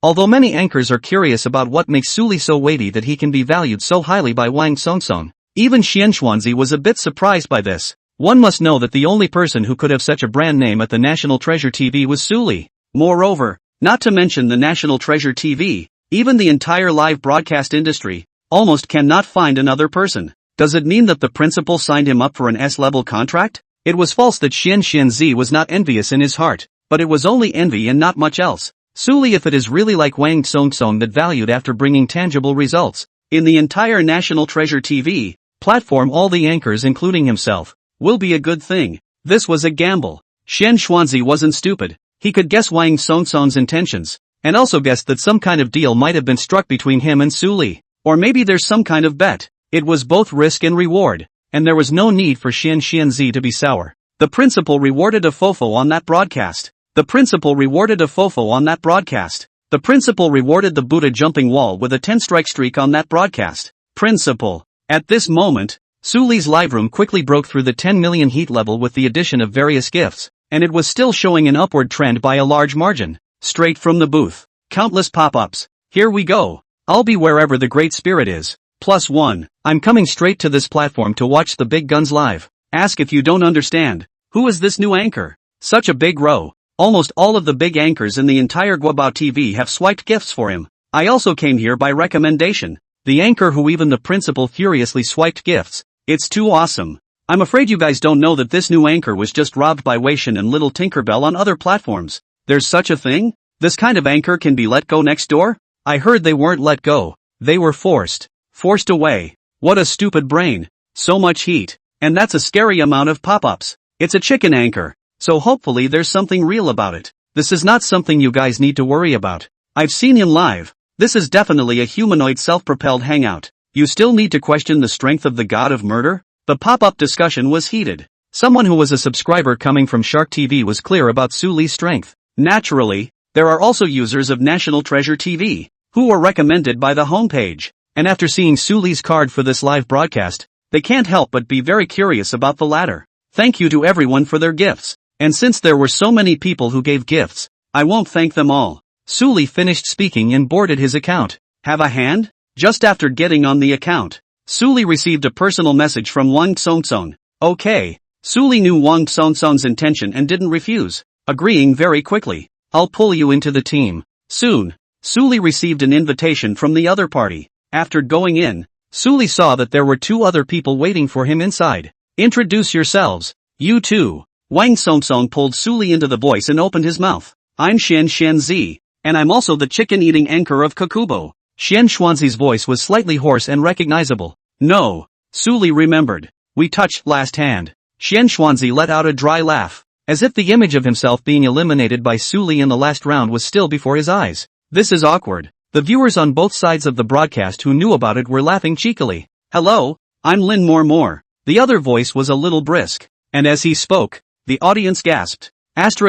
Although many anchors are curious about what makes Su Li so weighty that he can be valued so highly by Wang Songsong, Even Xianxuanzi was a bit surprised by this. One must know that the only person who could have such a brand name at the National Treasure TV was Suli. Moreover, not to mention the National Treasure TV, even the entire live broadcast industry almost cannot find another person. Does it mean that the principal signed him up for an S-level contract? It was false that Xianxuanzi was not envious in his heart, but it was only envy and not much else. Suli, if it is really like Wang Song that valued after bringing tangible results, in the entire National Treasure TV platform, all the anchors including himself, will be a good thing. This was a gamble. Xianxuanzi wasn't stupid. He could guess Wang Song's intentions, and also guessed that some kind of deal might have been struck between him and Suli. Or maybe there's some kind of bet. It was both risk and reward, and there was no need for Xianxuanzi to be sour. The principal rewarded a fofo on that broadcast. The principal rewarded a fofo on that broadcast. The principal rewarded the Buddha jumping wall with a 10-strike streak on that broadcast. Principal. At this moment, Suli's live room quickly broke through the 10 million heat level with the addition of various gifts, and it was still showing an upward trend by a large margin. Straight from the booth. Countless pop-ups. Here we go. I'll be wherever the Great Spirit is. +1. I'm coming straight to this platform to watch the big guns live. Ask if you don't understand. Who is this new anchor? Such a big row. Almost all of the big anchors in the entire Guabao TV have swiped gifts for him. I also came here by recommendation. The anchor who even the principal furiously swiped gifts. It's too awesome. I'm afraid you guys don't know that this new anchor was just robbed by Weishan and Little Tinkerbell on other platforms. There's such a thing? This kind of anchor can be let go next door? I heard they weren't let go. They were forced. Forced away. What a stupid brain. So much heat. And that's a scary amount of pop-ups. It's a chicken anchor. So hopefully there's something real about it. This is not something you guys need to worry about. I've seen him live. This is definitely a humanoid self-propelled hangout. You still need to question the strength of the god of murder? The pop-up discussion was heated. Someone who was a subscriber coming from Shark TV was clear about Suli's strength. Naturally, there are also users of National Treasure TV, who were recommended by the homepage. And after seeing Suli's card for this live broadcast, they can't help but be very curious about the latter. Thank you to everyone for their gifts. And since there were so many people who gave gifts, I won't thank them all. Suli finished speaking and boarded his account. Have a hand? Just after getting on the account, Suli received a personal message from Wang Song. Okay. Suli knew Wang Song's intention and didn't refuse, agreeing very quickly. I'll pull you into the team. Soon, Suli received an invitation from the other party. After going in, Suli saw that there were two other people waiting for him inside. Introduce yourselves. You too. Wang Song pulled Suli into the voice and opened his mouth. I'm Xianxuanzi, and I'm also the chicken-eating anchor of Kakubo. Xianxuanzi's voice was slightly hoarse and recognizable. No. Suli remembered. We touched last hand. Xianxuanzi let out a dry laugh, as if the image of himself being eliminated by Suli in the last round was still before his eyes. This is awkward. The viewers on both sides of the broadcast who knew about it were laughing cheekily. Hello, I'm Lin More. The other voice was a little brisk, and as he spoke, the audience gasped. It's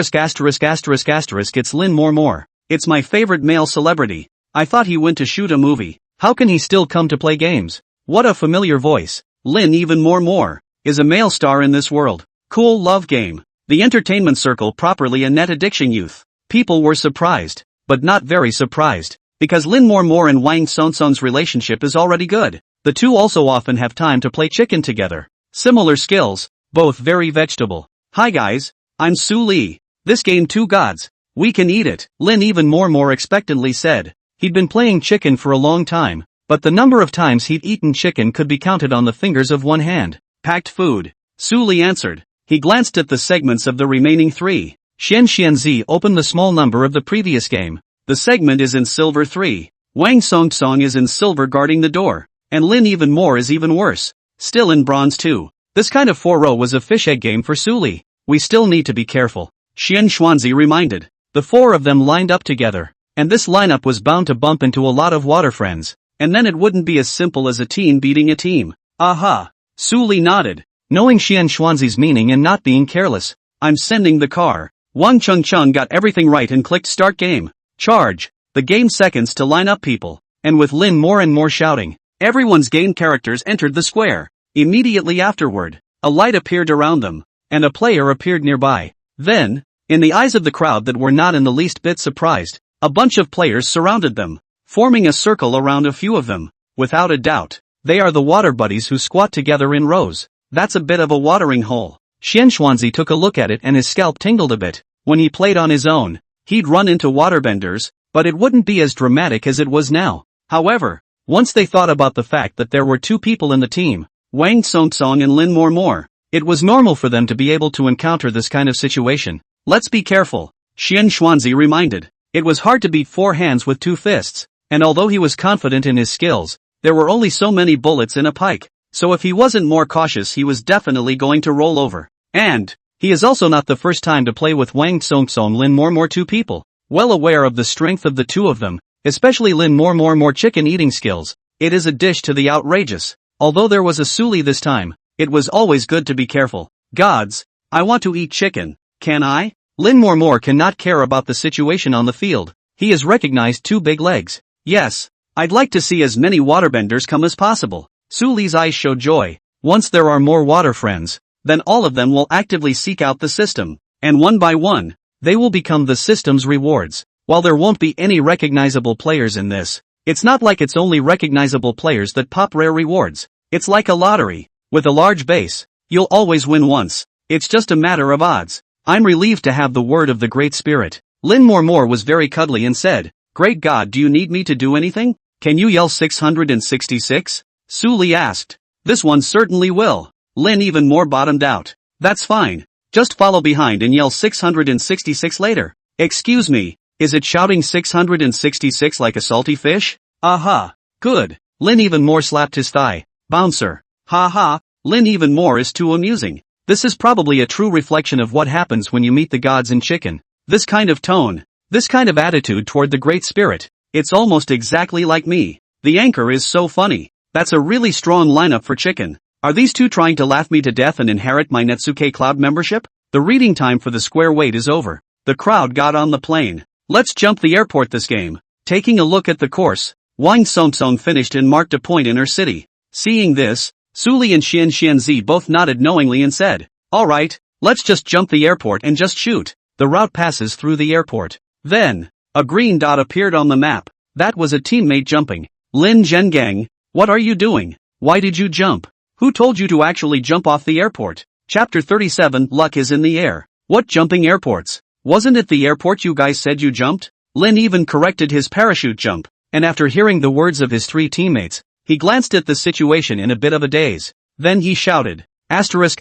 Lin More. It's my favorite male celebrity. I thought he went to shoot a movie. How can he still come to play games? What a familiar voice. Lin even more is a male star in this world. Cool love game. The entertainment circle properly a net addiction youth. People were surprised, but not very surprised, because Lin More and Wang Song's relationship is already good. The two also often have time to play chicken together. Similar skills, both very vegetable. Hi guys, I'm Suli. This game two gods. We can eat it, Lin even more expectantly said. He'd been playing chicken for a long time, but the number of times he'd eaten chicken could be counted on the fingers of one hand. Packed food. Suli answered. He glanced at the segments of the remaining three. Xianxuanzi opened the small number of the previous game. The segment is in silver 3. Wang Song is in silver guarding the door. And Lin even more is even worse. Still in bronze 2. This kind of 4-row was a fish egg game for Suli. We still need to be careful. Xianxuanzi reminded. The four of them lined up together. And this lineup was bound to bump into a lot of water friends. And then it wouldn't be as simple as a team beating a team. Aha. Suli nodded, knowing Xianxuanzi's meaning and not being careless. I'm sending the car. Wang Chengcheng got everything right and clicked start game. Charge. The game seconds to line up people. And with Lin more and more shouting, everyone's game characters entered the square. Immediately afterward, a light appeared around them, and a player appeared nearby. Then, in the eyes of the crowd that were not in the least bit surprised, a bunch of players surrounded them, forming a circle around a few of them. Without a doubt, They are the water buddies who squat together in rows. That's a bit of a watering hole. Xianxuanzi took a look at it and his scalp tingled a bit. When he played on his own, he'd run into waterbenders, but it wouldn't be as dramatic as it was now. However, once they thought about the fact that there were two people in the team, Wang Songsong and Lin Mormor, it was normal for them to be able to encounter this kind of situation. Let's be careful, Xianxuanzi reminded. It was hard to beat four hands with two fists, and although he was confident in his skills, there were only so many bullets in a pike, so if he wasn't more cautious he was definitely going to roll over. And he is also not the first time to play with Wang Songsong Lin Mormor two people. Well aware of the strength of the two of them, especially Lin Mormor chicken eating skills, it is a dish to the outrageous. Although there was a Suli this time, it was always good to be careful. Gods, I want to eat chicken, can I? Lin Mormor cannot care about the situation on the field. He has recognized two big legs. Yes, I'd like to see as many waterbenders come as possible. Suli's eyes show joy. Once there are more water friends, then all of them will actively seek out the system, and one by one, they will become the system's rewards. While there won't be any recognizable players in this, it's not like it's only recognizable players that pop rare rewards. It's like a lottery. With a large base, you'll always win once. It's just a matter of odds. I'm relieved to have the word of the Great Spirit. Lin Mormor was very cuddly and said, Great God, do you need me to do anything? Can you yell 666? Suli asked. This one certainly will. Lin even more bottomed out. That's fine. Just follow behind and yell 666 later. Excuse me, is it shouting 666 like a salty fish? Aha. Good. Lin even more slapped his thigh. Bouncer. Ha ha, Lin even more is too amusing. This is probably a true reflection of what happens when you meet the gods in chicken. This kind of tone, this kind of attitude toward the Great Spirit, it's almost exactly like me. The anchor is so funny. That's a really strong lineup for chicken. Are these two trying to laugh me to death and inherit my Netsuke Cloud membership? The reading time for the square weight is over. The crowd got on the plane. Let's jump the airport this game. Taking a look at the course, Wang Songsong finished and marked a point in her city. Seeing this, Suli and Xianxuanzi both nodded knowingly and said, Alright, let's just jump the airport and just shoot. The route passes through the airport. Then, a green dot appeared on the map. That was a teammate jumping. Lin Zhengang, what are you doing? Why did you jump? Who told you to actually jump off the airport? Chapter 37, Luck is in the air. What jumping airports? Wasn't it the airport you guys said you jumped? Lin even corrected his parachute jump, and after hearing the words of his three teammates, he glanced at the situation in a bit of a daze. Then he shouted, asterisk.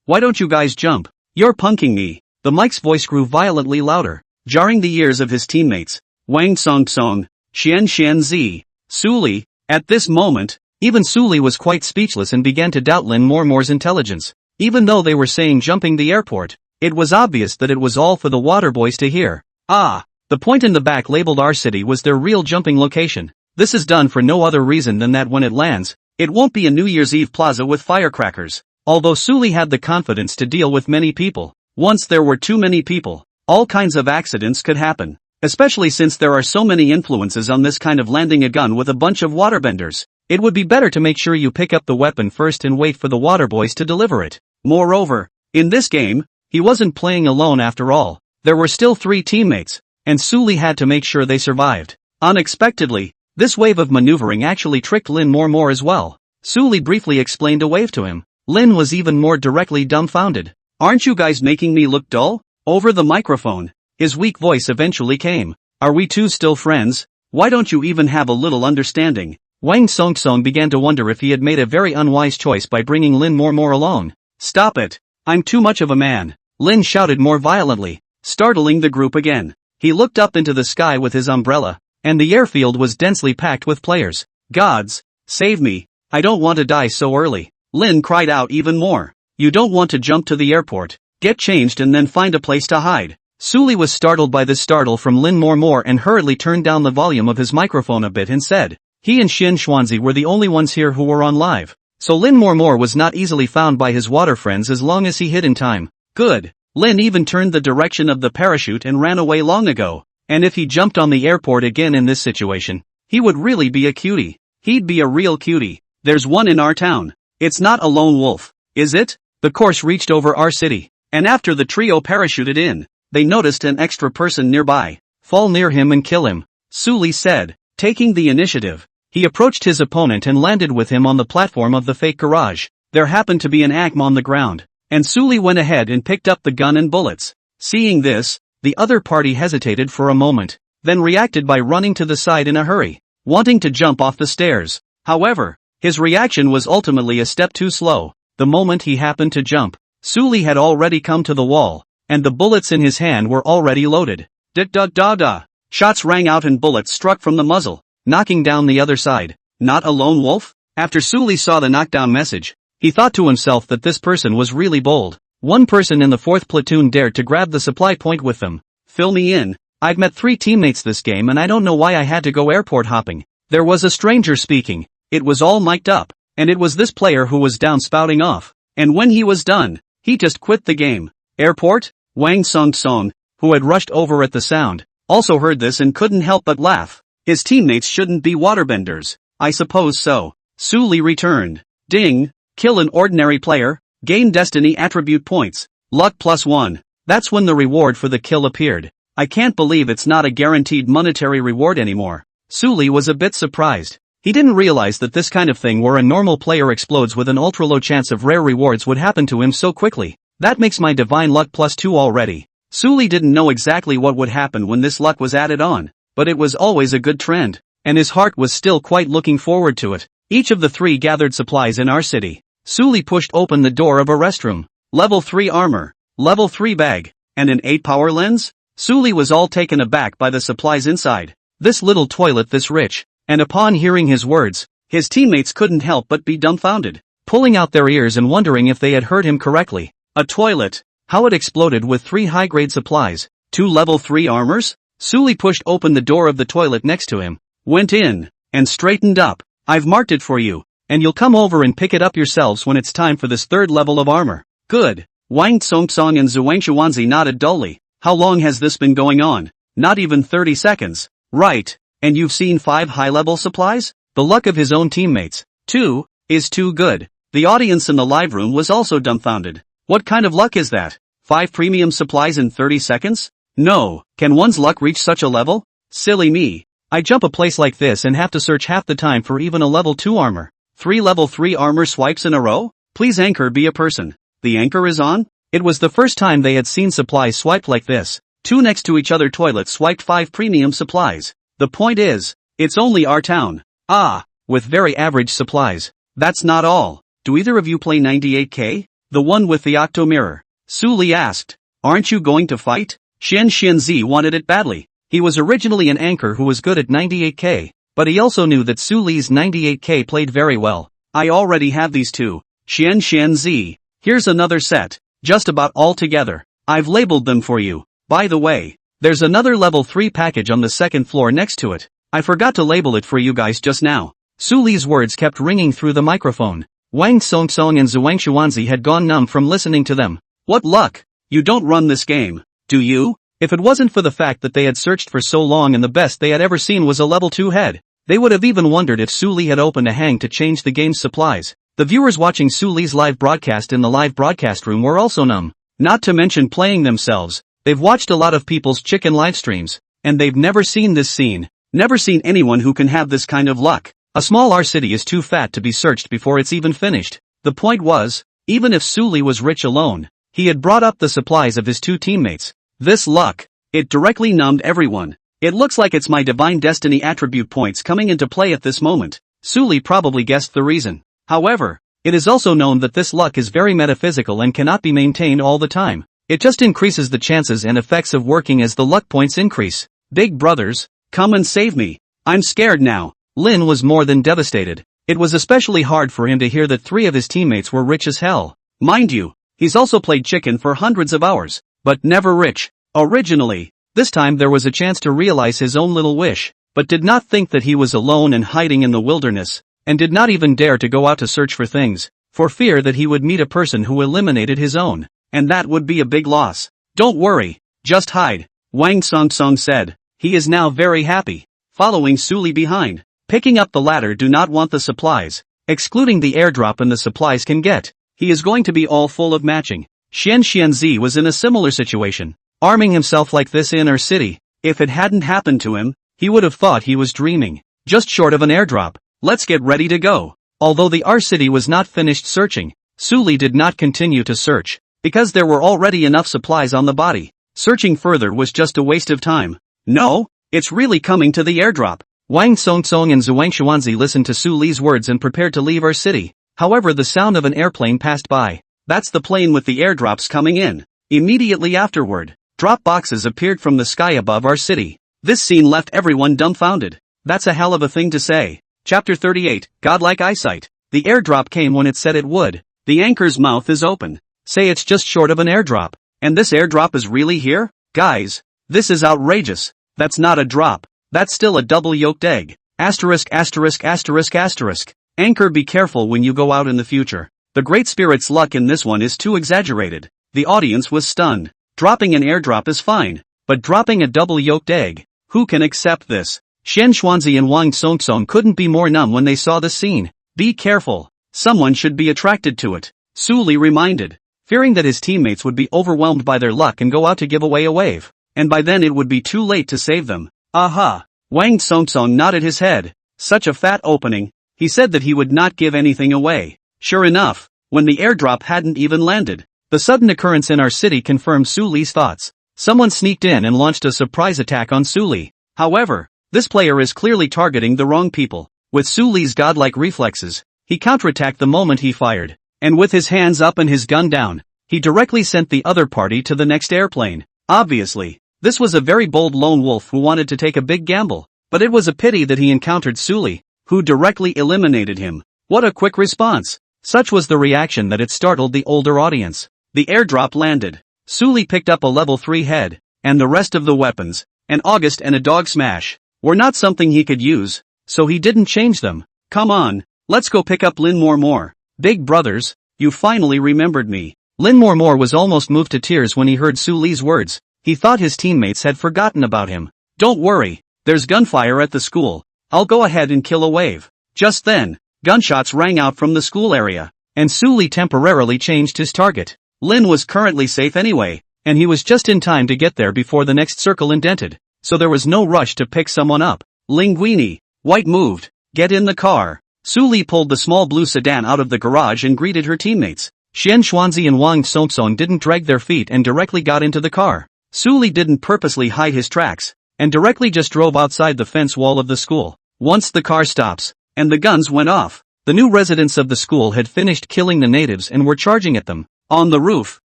Why don't you guys jump? You're punking me. The mic's voice grew violently louder, jarring the ears of his teammates. Wang Songsong, Xianxuanzi, Suli. At this moment, even Suli was quite speechless and began to doubt Lin Mormor's intelligence. Even though they were saying jumping the airport, it was obvious that it was all for the water boys to hear. Ah, the point in the back labeled our city was their real jumping location. This is done for no other reason than that when it lands, it won't be a New Year's Eve plaza with firecrackers. Although Suli had the confidence to deal with many people, once there were too many people, all kinds of accidents could happen. Especially since there are so many influences on this kind of landing a gun with a bunch of waterbenders. It would be better to make sure you pick up the weapon first and wait for the water boys to deliver it. Moreover, in this game, he wasn't playing alone after all. There were still three teammates, and Suli had to make sure they survived. Unexpectedly, this wave of maneuvering actually tricked Lin more as well. Suli briefly explained a wave to him. Lin was even more directly dumbfounded. Aren't you guys making me look dull? Over the microphone, his weak voice eventually came. Are we two still friends? Why don't you even have a little understanding? Wang Songsong began to wonder if he had made a very unwise choice by bringing Lin more along. Stop it. I'm too much of a man. Lin shouted more violently, startling the group again. He looked up into the sky with his umbrella, and the airfield was densely packed with players. Gods, save me, I don't want to die so early. Lin cried out even more. You don't want to jump to the airport, get changed and then find a place to hide. Suli was startled by this startle from Lin more and hurriedly turned down the volume of his microphone a bit and said, he and Xianxuanzi were the only ones here who were on live, so Lin more was not easily found by his water friends as long as he hid in time. Good. Lin even turned the direction of the parachute and ran away long ago, and if he jumped on the airport again in this situation, he would really be a cutie. He'd be a real cutie. There's one in our town. It's not a lone wolf, is it? The course reached over our city, and after the trio parachuted in, they noticed an extra person nearby. Fall near him and kill him, Suli said. Taking the initiative, He approached his opponent and landed with him on the platform of the fake garage. There happened to be an ACM on the ground, and Suli went ahead and picked up the gun and bullets. Seeing this, the other party hesitated for a moment, then reacted by running to the side in a hurry, wanting to jump off the stairs. However, his reaction was ultimately a step too slow. The moment he happened to jump, Suli had already come to the wall, and the bullets in his hand were already loaded. Da-da-da-da. Shots rang out and bullets struck from the muzzle, knocking down the other side. Not a lone wolf? After Suli saw the knockdown message, he thought to himself that this person was really bold. One person in the 4th platoon dared to grab the supply point with them. Fill me in. I've met 3 teammates this game and I don't know why I had to go airport hopping. There was a stranger speaking. It was all mic'd up, and it was this player who was down spouting off. And when he was done, he just quit the game. Airport? Wang Song, who had rushed over at the sound, also heard this and couldn't help but laugh. His teammates shouldn't be waterbenders. I suppose so. Suli returned. Ding. Kill an ordinary player. Gain destiny attribute points. Luck +1. That's when the reward for the kill appeared. I can't believe it's not a guaranteed monetary reward anymore. Suli was a bit surprised. He didn't realize that this kind of thing where a normal player explodes with an ultra-low chance of rare rewards would happen to him so quickly. That makes my divine luck +2 already. Suli didn't know exactly what would happen when this luck was added on, but it was always a good trend, and his heart was still quite looking forward to it. Each of the 3 gathered supplies in our city. Suli pushed open the door of a restroom. Level 3 armor, level 3 bag, and an 8 power lens? Suli was all taken aback by the supplies inside. This little toilet this rich, and upon hearing his words, his teammates couldn't help but be dumbfounded, pulling out their ears and wondering if they had heard him correctly. A toilet? How it exploded with 3 high-grade supplies, 2 level 3 armors? Suli pushed open the door of the toilet next to him, went in, and straightened up. I've marked it for you, and you'll come over and pick it up yourselves when it's time for this 3rd level of armor. Good. Wang Song and Zhuang Xuanzi nodded dully. How long has this been going on? Not even 30 seconds. Right. And you've seen 5 high-level supplies? The luck of his own teammates, too, is too good. The audience in the live room was also dumbfounded. What kind of luck is that? 5 premium supplies in 30 seconds? No, can one's luck reach such a level? Silly me. I jump a place like this and have to search half the time for even a level 2 armor. 3 level 3 armor swipes in a row? Please anchor be a person. The anchor is on? It was the first time they had seen supplies swiped like this. 2 next to each other toilets swiped 5 premium supplies. The point is, it's only our town. Ah, with very average supplies. That's not all. Do either of you play 98K? The one with the octo mirror. Suli asked. Aren't you going to fight? Xianzi wanted it badly. He was originally an anchor who was good at 98K, but he also knew that Suli's 98K played very well. I already have these 2. Xianzi. Here's another set. Just about all together. I've labeled them for you. By the way, there's another level 3 package on the 2nd floor next to it. I forgot to label it for you guys just now. Suli's words kept ringing through the microphone. Wang Song and Zhuang Xuanzi had gone numb from listening to them. What luck! You don't run this game, do you? If it wasn't for the fact that they had searched for so long and the best they had ever seen was a level 2 head, they would have even wondered if Suli had opened a hang to change the game's supplies. The viewers watching Suli's live broadcast in the live broadcast room were also numb. Not to mention playing themselves. They've watched a lot of people's chicken live streams, and they've never seen this scene. Never seen anyone who can have this kind of luck. A small R city is too fat to be searched before it's even finished. The point was, even if Suli was rich alone, he had brought up the supplies of his 2 teammates. This luck, it directly numbed everyone. It looks like it's my divine destiny attribute points coming into play at this moment. Suli probably guessed the reason. However, it is also known that this luck is very metaphysical and cannot be maintained all the time. It just increases the chances and effects of working as the luck points increase. Big brothers, come and save me. I'm scared now. Lin was more than devastated. It was especially hard for him to hear that 3 of his teammates were rich as hell. Mind you, he's also played chicken for hundreds of hours, but never rich. Originally, this time there was a chance to realize his own little wish, but did not think that he was alone and hiding in the wilderness, and did not even dare to go out to search for things, for fear that he would meet a person who eliminated his own, and that would be a big loss. Don't worry, just hide, Wang Song said. He is now very happy, following Suli behind, picking up the ladder. Do not want the supplies, excluding the airdrop and the supplies can get. He is going to be all full of matching. Xianzi was in a similar situation, arming himself like this in our city. If it hadn't happened to him, he would have thought he was dreaming. Just short of an airdrop, let's get ready to go. Although the R city was not finished searching, Suli did not continue to search, because there were already enough supplies on the body. Searching further was just a waste of time. No, it's really coming to the airdrop. Wang Songtsong and Zhuang Xuanzi listened to Su Li's words and prepared to leave our city. However, the sound of an airplane passed by. That's the plane with the airdrops coming in. Immediately afterward, drop boxes appeared from the sky above our city. This scene left everyone dumbfounded. That's a hell of a thing to say. Chapter 38, Godlike Eyesight. The airdrop came when it said it would. The anchor's mouth is open. Say it's just short of an airdrop. And this airdrop is really here? Guys, this is outrageous. That's not a drop. That's still a double-yolked egg. Asterisk asterisk asterisk asterisk. Anchor, be careful when you go out in the future. The Great Spirit's luck in this one is too exaggerated. The audience was stunned. Dropping an airdrop is fine, but dropping a double-yolked egg, who can accept this? Xian Xuanzi and Wang Songtsong couldn't be more numb when they saw the scene. Be careful. Someone should be attracted to it. Su Li reminded, fearing that his teammates would be overwhelmed by their luck and go out to give away a wave. And by then it would be too late to save them. Aha! Wang Songtsong nodded his head. Such a fat opening. He said that he would not give anything away. Sure enough, when the airdrop hadn't even landed, the sudden occurrence in our city confirmed Su Li's thoughts. Someone sneaked in and launched a surprise attack on Su Li. However, this player is clearly targeting the wrong people. With Su Li's godlike reflexes, he counterattacked the moment he fired. And with his hands up and his gun down, he directly sent the other party to the next airplane. Obviously, this was a very bold lone wolf who wanted to take a big gamble, but it was a pity that he encountered Su Li, who directly eliminated him. What a quick response! Such was the reaction that it startled the older audience. The airdrop landed. Su Li picked up a level 3 head, and the rest of the weapons, an August and a dog smash, were not something he could use, so he didn't change them. Come on, let's go pick up Lin More. Big brothers, you finally remembered me. Lin More was almost moved to tears when he heard Su Li's words. He thought his teammates had forgotten about him. Don't worry, there's gunfire at the school. I'll go ahead and kill a wave. Just then, gunshots rang out from the school area, and Su Li temporarily changed his target. Lin was currently safe anyway, and he was just in time to get there before the next circle indented, so there was no rush to pick someone up. Linguini, White moved. Get in the car. Su Li pulled the small blue sedan out of the garage and greeted her teammates. Xian Xuanzi and Wang Songtsong didn't drag their feet and directly got into the car. Su Li didn't purposely hide his tracks, and directly just drove outside the fence wall of the school. Once the car stops, and the guns went off, the new residents of the school had finished killing the natives and were charging at them. On the roof,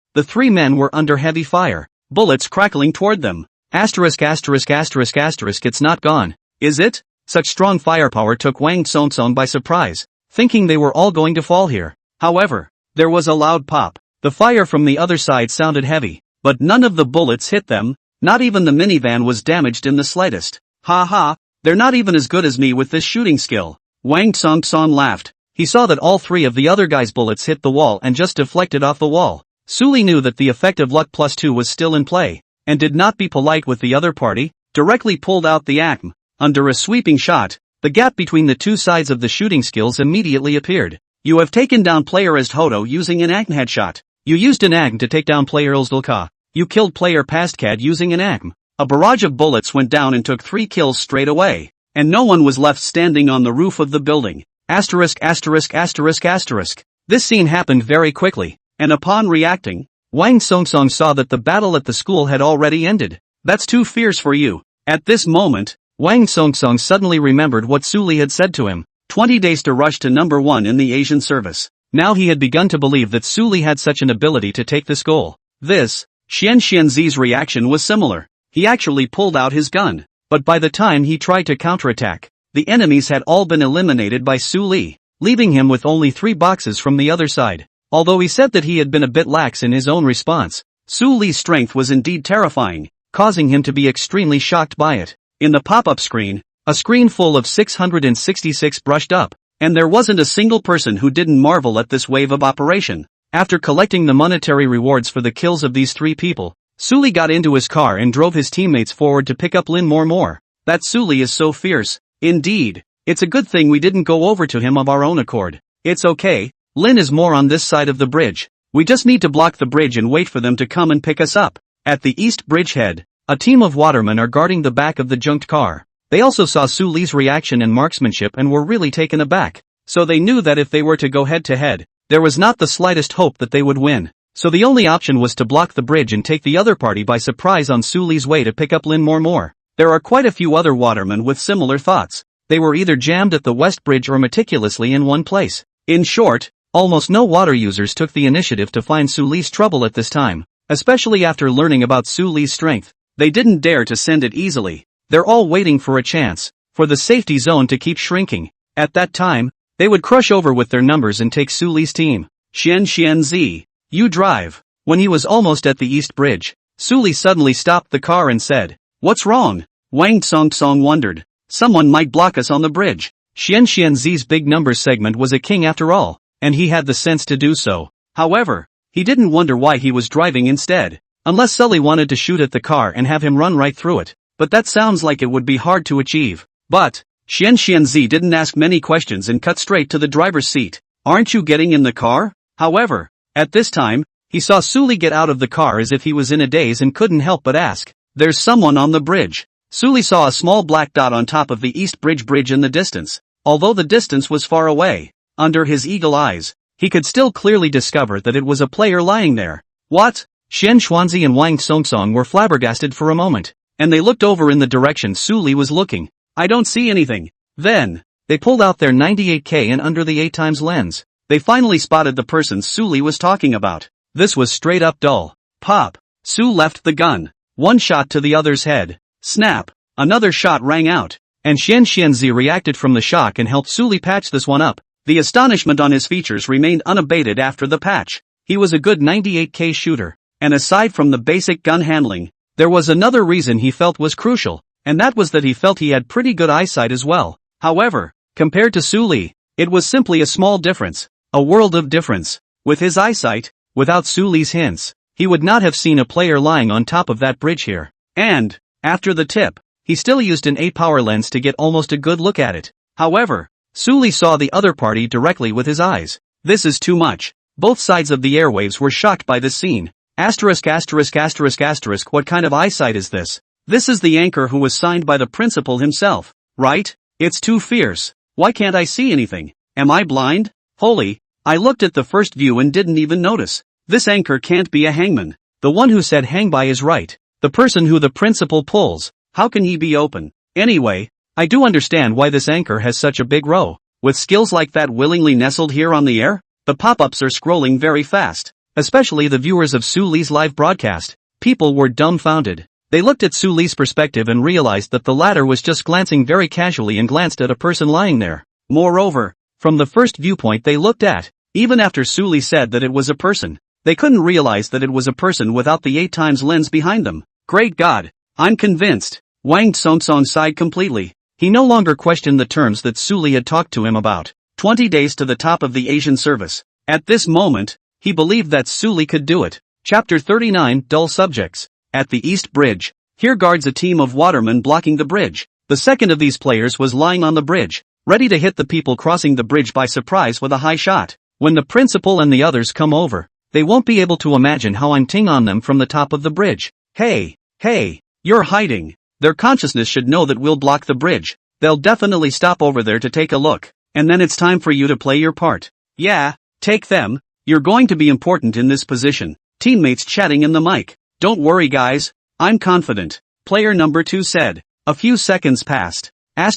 the three men were under heavy fire, bullets crackling toward them. Asterisk asterisk asterisk asterisk, it's not gone, is it? Such strong firepower took Wang Songtsong by surprise, thinking they were all going to fall here. However, there was a loud pop. The fire from the other side sounded heavy, but none of the bullets hit them. Not even the minivan was damaged in the slightest. Ha ha, they're not even as good as me with this shooting skill. Wang Songtsong laughed. He saw that all three of the other guys' bullets hit the wall and just deflected off the wall. Su Li knew that the effect of luck +2 was still in play, and did not be polite with the other party, directly pulled out the ACM. Under a sweeping shot, the gap between the two sides of the shooting skills immediately appeared. You have taken down player as Hodo using an ACM headshot. You used an ACM to take down player Ilzdilka. You killed player Pastcad using an ACM. A barrage of bullets went down and took 3 kills straight away, and no one was left standing on the roof of the building. Asterisk asterisk asterisk asterisk. This scene happened very quickly, and upon reacting, Wang Songtsong saw that the battle at the school had already ended. That's too fierce for you. At this moment, Wang Songtsong suddenly remembered what Su Li had said to him. 20 days to rush to number 1 in the Asian service. Now he had begun to believe that Su Li had such an ability to take this goal. This, Xian Xianzi's reaction was similar. He actually pulled out his gun. But by the time he tried to counterattack, the enemies had all been eliminated by Su Li, leaving him with only 3 boxes from the other side. Although he said that he had been a bit lax in his own response, Su Li's strength was indeed terrifying, causing him to be extremely shocked by it. In the pop-up screen, a screen full of 666 brushed up, and there wasn't a single person who didn't marvel at this wave of operation. After collecting the monetary rewards for the kills of these 3 people, Su Li got into his car and drove his teammates forward to pick up Lin More. That Su Li is so fierce. Indeed, it's a good thing we didn't go over to him of our own accord. It's okay, Lin is more on this side of the bridge. We just need to block the bridge and wait for them to come and pick us up. At the East Bridgehead, a team of watermen are guarding the back of the junked car. They also saw Su Li's reaction and marksmanship and were really taken aback. So they knew that if they were to go head to head, there was not the slightest hope that they would win. So the only option was to block the bridge and take the other party by surprise on Su Li's way to pick up Lin more. There are quite a few other watermen with similar thoughts. They were either jammed at the West Bridge or meticulously in one place. In short, almost no water users took the initiative to find Su Li's trouble at this time, especially after learning about Su Li's strength. They didn't dare to send it easily. They're all waiting for a chance, for the safety zone to keep shrinking. At that time, they would crush over with their numbers and take Su Li's team. Xian Z, you drive. When he was almost at the East Bridge, Su Li suddenly stopped the car and said, "What's wrong?" Wang Song wondered. Someone might block us on the bridge. Xian Z's big numbers segment was a king after all, and he had the sense to do so. However, he didn't wonder why he was driving instead. Unless Sully wanted to shoot at the car and have him run right through it. But that sounds like it would be hard to achieve. But, Xian Z didn't ask many questions and cut straight to the driver's seat. "Aren't you getting in the car?" However, at this time, he saw Su Li get out of the car as if he was in a daze and couldn't help but ask, "There's someone on the bridge." Su Li saw a small black dot on top of the East Bridge in the distance. Although the distance was far away, under his eagle eyes, he could still clearly discover that it was a player lying there. What? Xian Xuanzi and Wang Song were flabbergasted for a moment, and they looked over in the direction Su Li was looking. "I don't see anything." Then, they pulled out their 98K and under the 8x lens, they finally spotted the person Su Li was talking about. This was straight up dull. Pop. Su left the gun. One shot to the other's head. Snap. Another shot rang out, and Xianzi reacted from the shock and helped Su Li patch this one up. The astonishment on his features remained unabated after the patch. He was a good 98K shooter, and aside from the basic gun handling, there was another reason he felt was crucial, and that was that he felt he had pretty good eyesight as well. However, compared to Su Li, it was simply a small difference, a world of difference. With his eyesight, without Su Li's hints, he would not have seen a player lying on top of that bridge here. And, after the tip, he still used an 8-power lens to get almost a good look at it. However, Su Li saw the other party directly with his eyes. This is too much. Both sides of the airwaves were shocked by this scene. What kind of eyesight is this? This is the anchor who was signed by the principal himself, right? It's too fierce. Why can't I see anything? Am I blind? Holy, I looked at the first view and didn't even notice. This anchor can't be a hangman. The one who said hang by is right. The person who the principal pulls, how can he be open? Anyway, I do understand why this anchor has such a big row. With skills like that willingly nestled here on the air, the pop-ups are scrolling very fast. Especially the viewers of Su Li's live broadcast. People were dumbfounded. They looked at Su Li's perspective and realized that the latter was just glancing very casually and glanced at a person lying there. Moreover, from the first viewpoint they looked at, even after Su Li said that it was a person, they couldn't realize that it was a person without the 8x lens behind them. Great God, I'm convinced. Wang Song sighed completely. He no longer questioned the terms that Su Li had talked to him about. 20 days to the top of the Asian service. At this moment, he believed that Su Li could do it. Chapter 39, Dull Subjects. At the East Bridge, here guards a team of watermen blocking the bridge. The second of these players was lying on the bridge, ready to hit the people crossing the bridge by surprise with a high shot. When the principal and the others come over, they won't be able to imagine how I'm ting on them from the top of the bridge. Hey, you're hiding. Their consciousness should know that we'll block the bridge. They'll definitely stop over there to take a look, and then it's time for you to play your part. Yeah, take them. You're going to be important in this position. Teammates chatting in the mic. Don't worry guys, I'm confident. Player number 2 said. A few seconds passed. I'm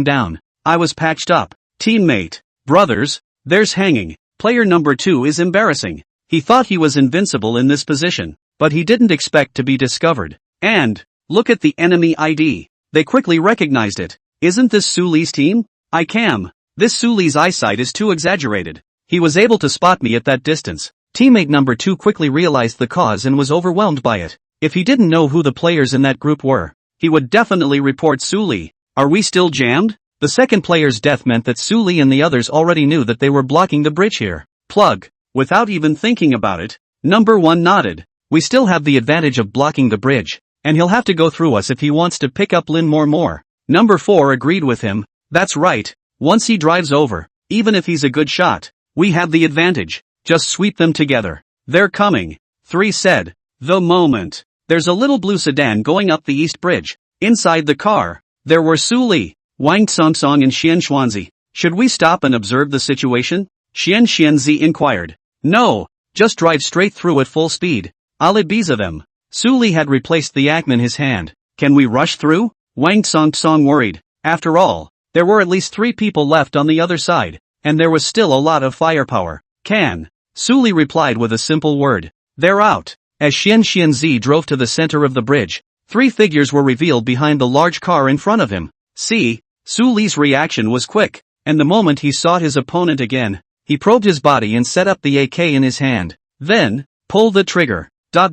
down. I was patched up. Teammate. Brothers, there's hanging. Player number 2 is embarrassing. He thought he was invincible in this position, but he didn't expect to be discovered. And, look at the enemy ID. They quickly recognized it. Isn't this Su Li's team? I can. This Su Li's eyesight is too exaggerated. He was able to spot me at that distance. Teammate number 2 quickly realized the cause and was overwhelmed by it. If he didn't know who the players in that group were, he would definitely report Su Li. Are we still jammed? The second player's death meant that Su Li and the others already knew that they were blocking the bridge here. Plug. Without even thinking about it, number 1 nodded. We still have the advantage of blocking the bridge, and he'll have to go through us if he wants to pick up Lin more. Number 4 agreed with him. That's right. Once he drives over, even if he's a good shot, we have the advantage. Just sweep them together. They're coming. 3 said. The moment. There's a little blue sedan going up the East Bridge. Inside the car, there were Su Li, Wang Song and Xian Xuanzi. Should we stop and observe the situation? Xian Xianzi inquired. No, just drive straight through at full speed. I'll advise them. Su Li had replaced the axe in his hand. Can we rush through? Wang Song worried. After all, there were at least 3 people left on the other side, and there was still a lot of firepower. Can. Su Li replied with a simple word. They're out. As Xian Xianzi drove to the center of the bridge, 3 figures were revealed behind the large car in front of him. See, Su Li's reaction was quick, and the moment he saw his opponent again, he probed his body and set up the AK in his hand. Then, pulled the trigger. Da.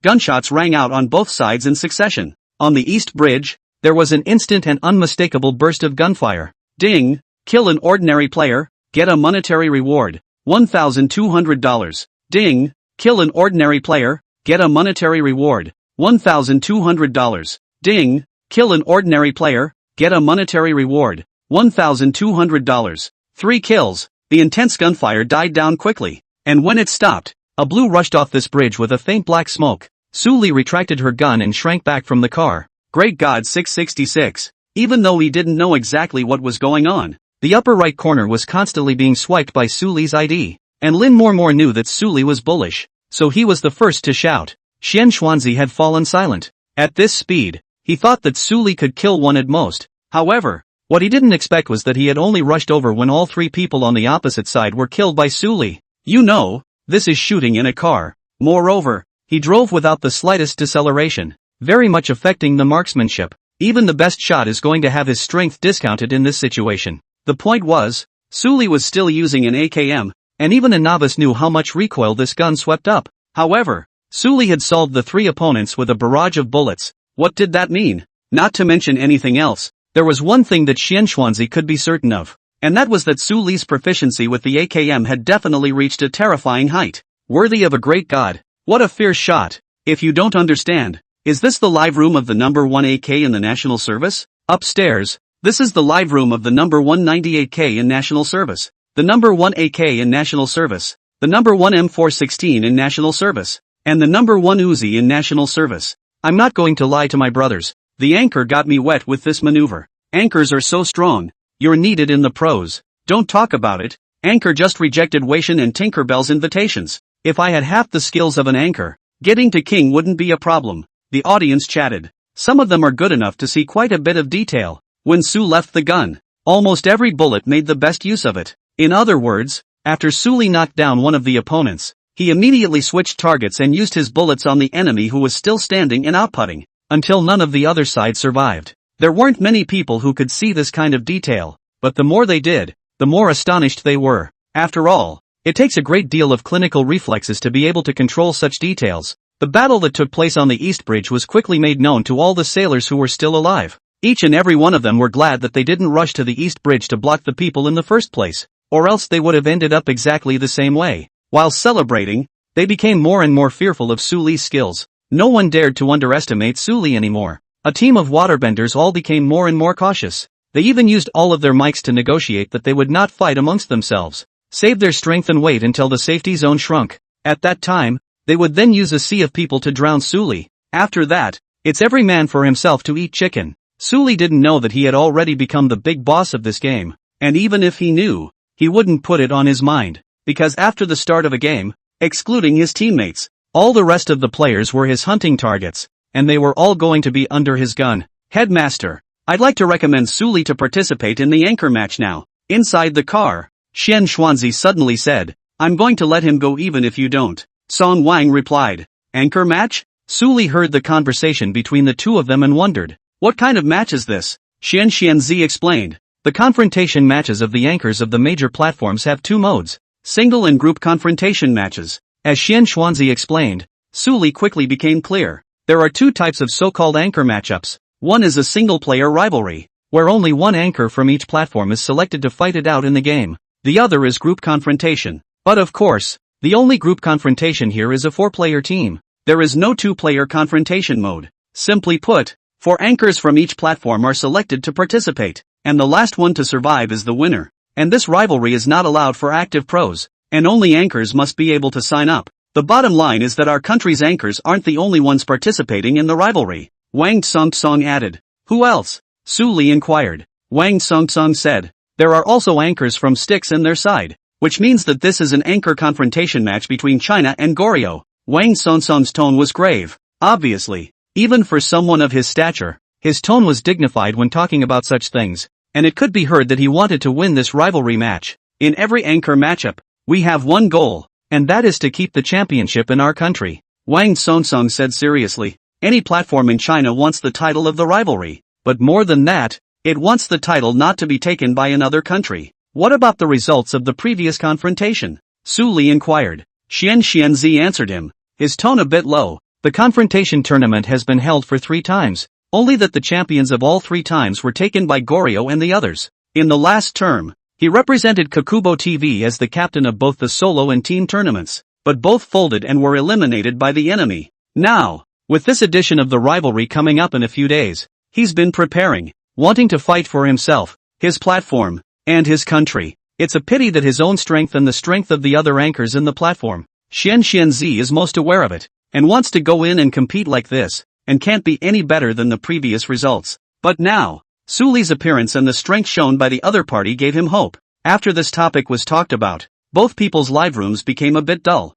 Gunshots rang out on both sides in succession. On the East Bridge, there was an instant and unmistakable burst of gunfire. Ding! Kill an ordinary player, get a monetary reward. $1,200. Ding! Kill an ordinary player, get a monetary reward. $1,200. Ding! Kill an ordinary player, get a monetary reward. $1,200. 3 kills. The intense gunfire died down quickly, and when it stopped, a blue rushed off this bridge with a faint black smoke. Su Li retracted her gun and shrank back from the car. Great God 666. Even though he didn't know exactly what was going on, the upper right corner was constantly being swiped by Su Li's ID, and Lin More knew that Su Li was bullish, so he was the first to shout. Xian Xuanzi had fallen silent. At this speed, he thought that Su Li could kill one at most. However, what he didn't expect was that he had only rushed over when all 3 people on the opposite side were killed by Su Li. You know, this is shooting in a car. Moreover, he drove without the slightest deceleration, very much affecting the marksmanship. Even the best shot is going to have his strength discounted in this situation. The point was, Su Li was still using an AKM, and even a novice knew how much recoil this gun swept up. However, Su Li had solved the 3 opponents with a barrage of bullets. What did that mean? Not to mention anything else, there was one thing that Xian Xuanzi could be certain of, and that was that Su Li's proficiency with the AKM had definitely reached a terrifying height. Worthy of a great god. What a fierce shot. If you don't understand, is this the live room of the number 1 AK in the National Service? Upstairs, this is the live room of the number 198K in National Service, the number 1 AK in National Service, the number 1 M416 in National Service, and the number 1 Uzi in National Service. I'm not going to lie to my brothers. The anchor got me wet with this maneuver. Anchors are so strong. You're needed in the pros. Don't talk about it. Anchor just rejected Waishan and Tinkerbell's invitations. If I had half the skills of an anchor, getting to king wouldn't be a problem. The audience chatted. Some of them are good enough to see quite a bit of detail. When Su left the gun, almost every bullet made the best use of it. In other words, after Su Li knocked down one of the opponents, he immediately switched targets and used his bullets on the enemy who was still standing and outputting, until none of the other side survived. There weren't many people who could see this kind of detail, but the more they did, the more astonished they were. After all, it takes a great deal of clinical reflexes to be able to control such details. The battle that took place on the East Bridge was quickly made known to all the sailors who were still alive. Each and every one of them were glad that they didn't rush to the East Bridge to block the people in the first place, or else they would have ended up exactly the same way. While celebrating, they became more and more fearful of Su Li's skills. No one dared to underestimate Su Li anymore. A team of waterbenders all became more and more cautious. They even used all of their mics to negotiate that they would not fight amongst themselves, save their strength and wait until the safety zone shrunk. At that time, they would then use a sea of people to drown Su Li. After that, it's every man for himself to eat chicken. Su Li didn't know that he had already become the big boss of this game, and even if he knew, he wouldn't put it on his mind, because after the start of a game, excluding his teammates, all the rest of the players were his hunting targets, and they were all going to be under his gun. Headmaster, I'd like to recommend Su Li to participate in the anchor match now. Inside the car, Xian Xuanzi suddenly said, I'm going to let him go even if you don't. Song Wang replied, Anchor match? Su Li heard the conversation between the two of them and wondered, what kind of match is this? Xian Xianzi explained, the confrontation matches of the anchors of the major platforms have 2 modes, single and group confrontation matches. As Xian Xuanzi explained, Su Li quickly became clear. There are 2 types of so-called anchor matchups. One is a single-player rivalry, where only one anchor from each platform is selected to fight it out in the game. The other is group confrontation. But of course, the only group confrontation here is a 4-player team. There is no 2-player confrontation mode. Simply put, 4 anchors from each platform are selected to participate, and the last one to survive is the winner. And this rivalry is not allowed for active pros, and only anchors must be able to sign up. The bottom line is that our country's anchors aren't the only ones participating in the rivalry. Wang Tsung added. Who else? Su Li inquired. Wang Tsung said. There are also anchors from Styx in their side, which means that this is an anchor confrontation match between China and Goryeo. Wang Tsung's tone was grave. Obviously, even for someone of his stature, his tone was dignified when talking about such things, and it could be heard that he wanted to win this rivalry match. In every anchor matchup, we have one goal, and that is to keep the championship in our country. Wang Tsung said seriously. Any platform in China wants the title of the rivalry, but more than that, it wants the title not to be taken by another country. What about the results of the previous confrontation? Su Li inquired. Xianzi answered him, his tone a bit low. The confrontation tournament has been held for 3 times, only that the champions of all 3 times were taken by Goryeo and the others. In the last term, he represented Kakubo TV as the captain of both the solo and team tournaments, but both folded and were eliminated by the enemy. Now, with this edition of the rivalry coming up in a few days, he's been preparing, wanting to fight for himself, his platform, and his country. It's a pity that his own strength and the strength of the other anchors in the platform, Xianzi is most aware of it, and wants to go in and compete like this, and can't be any better than the previous results. But now, Su Li's appearance and the strength shown by the other party gave him hope. After this topic was talked about, both people's live rooms became a bit dull.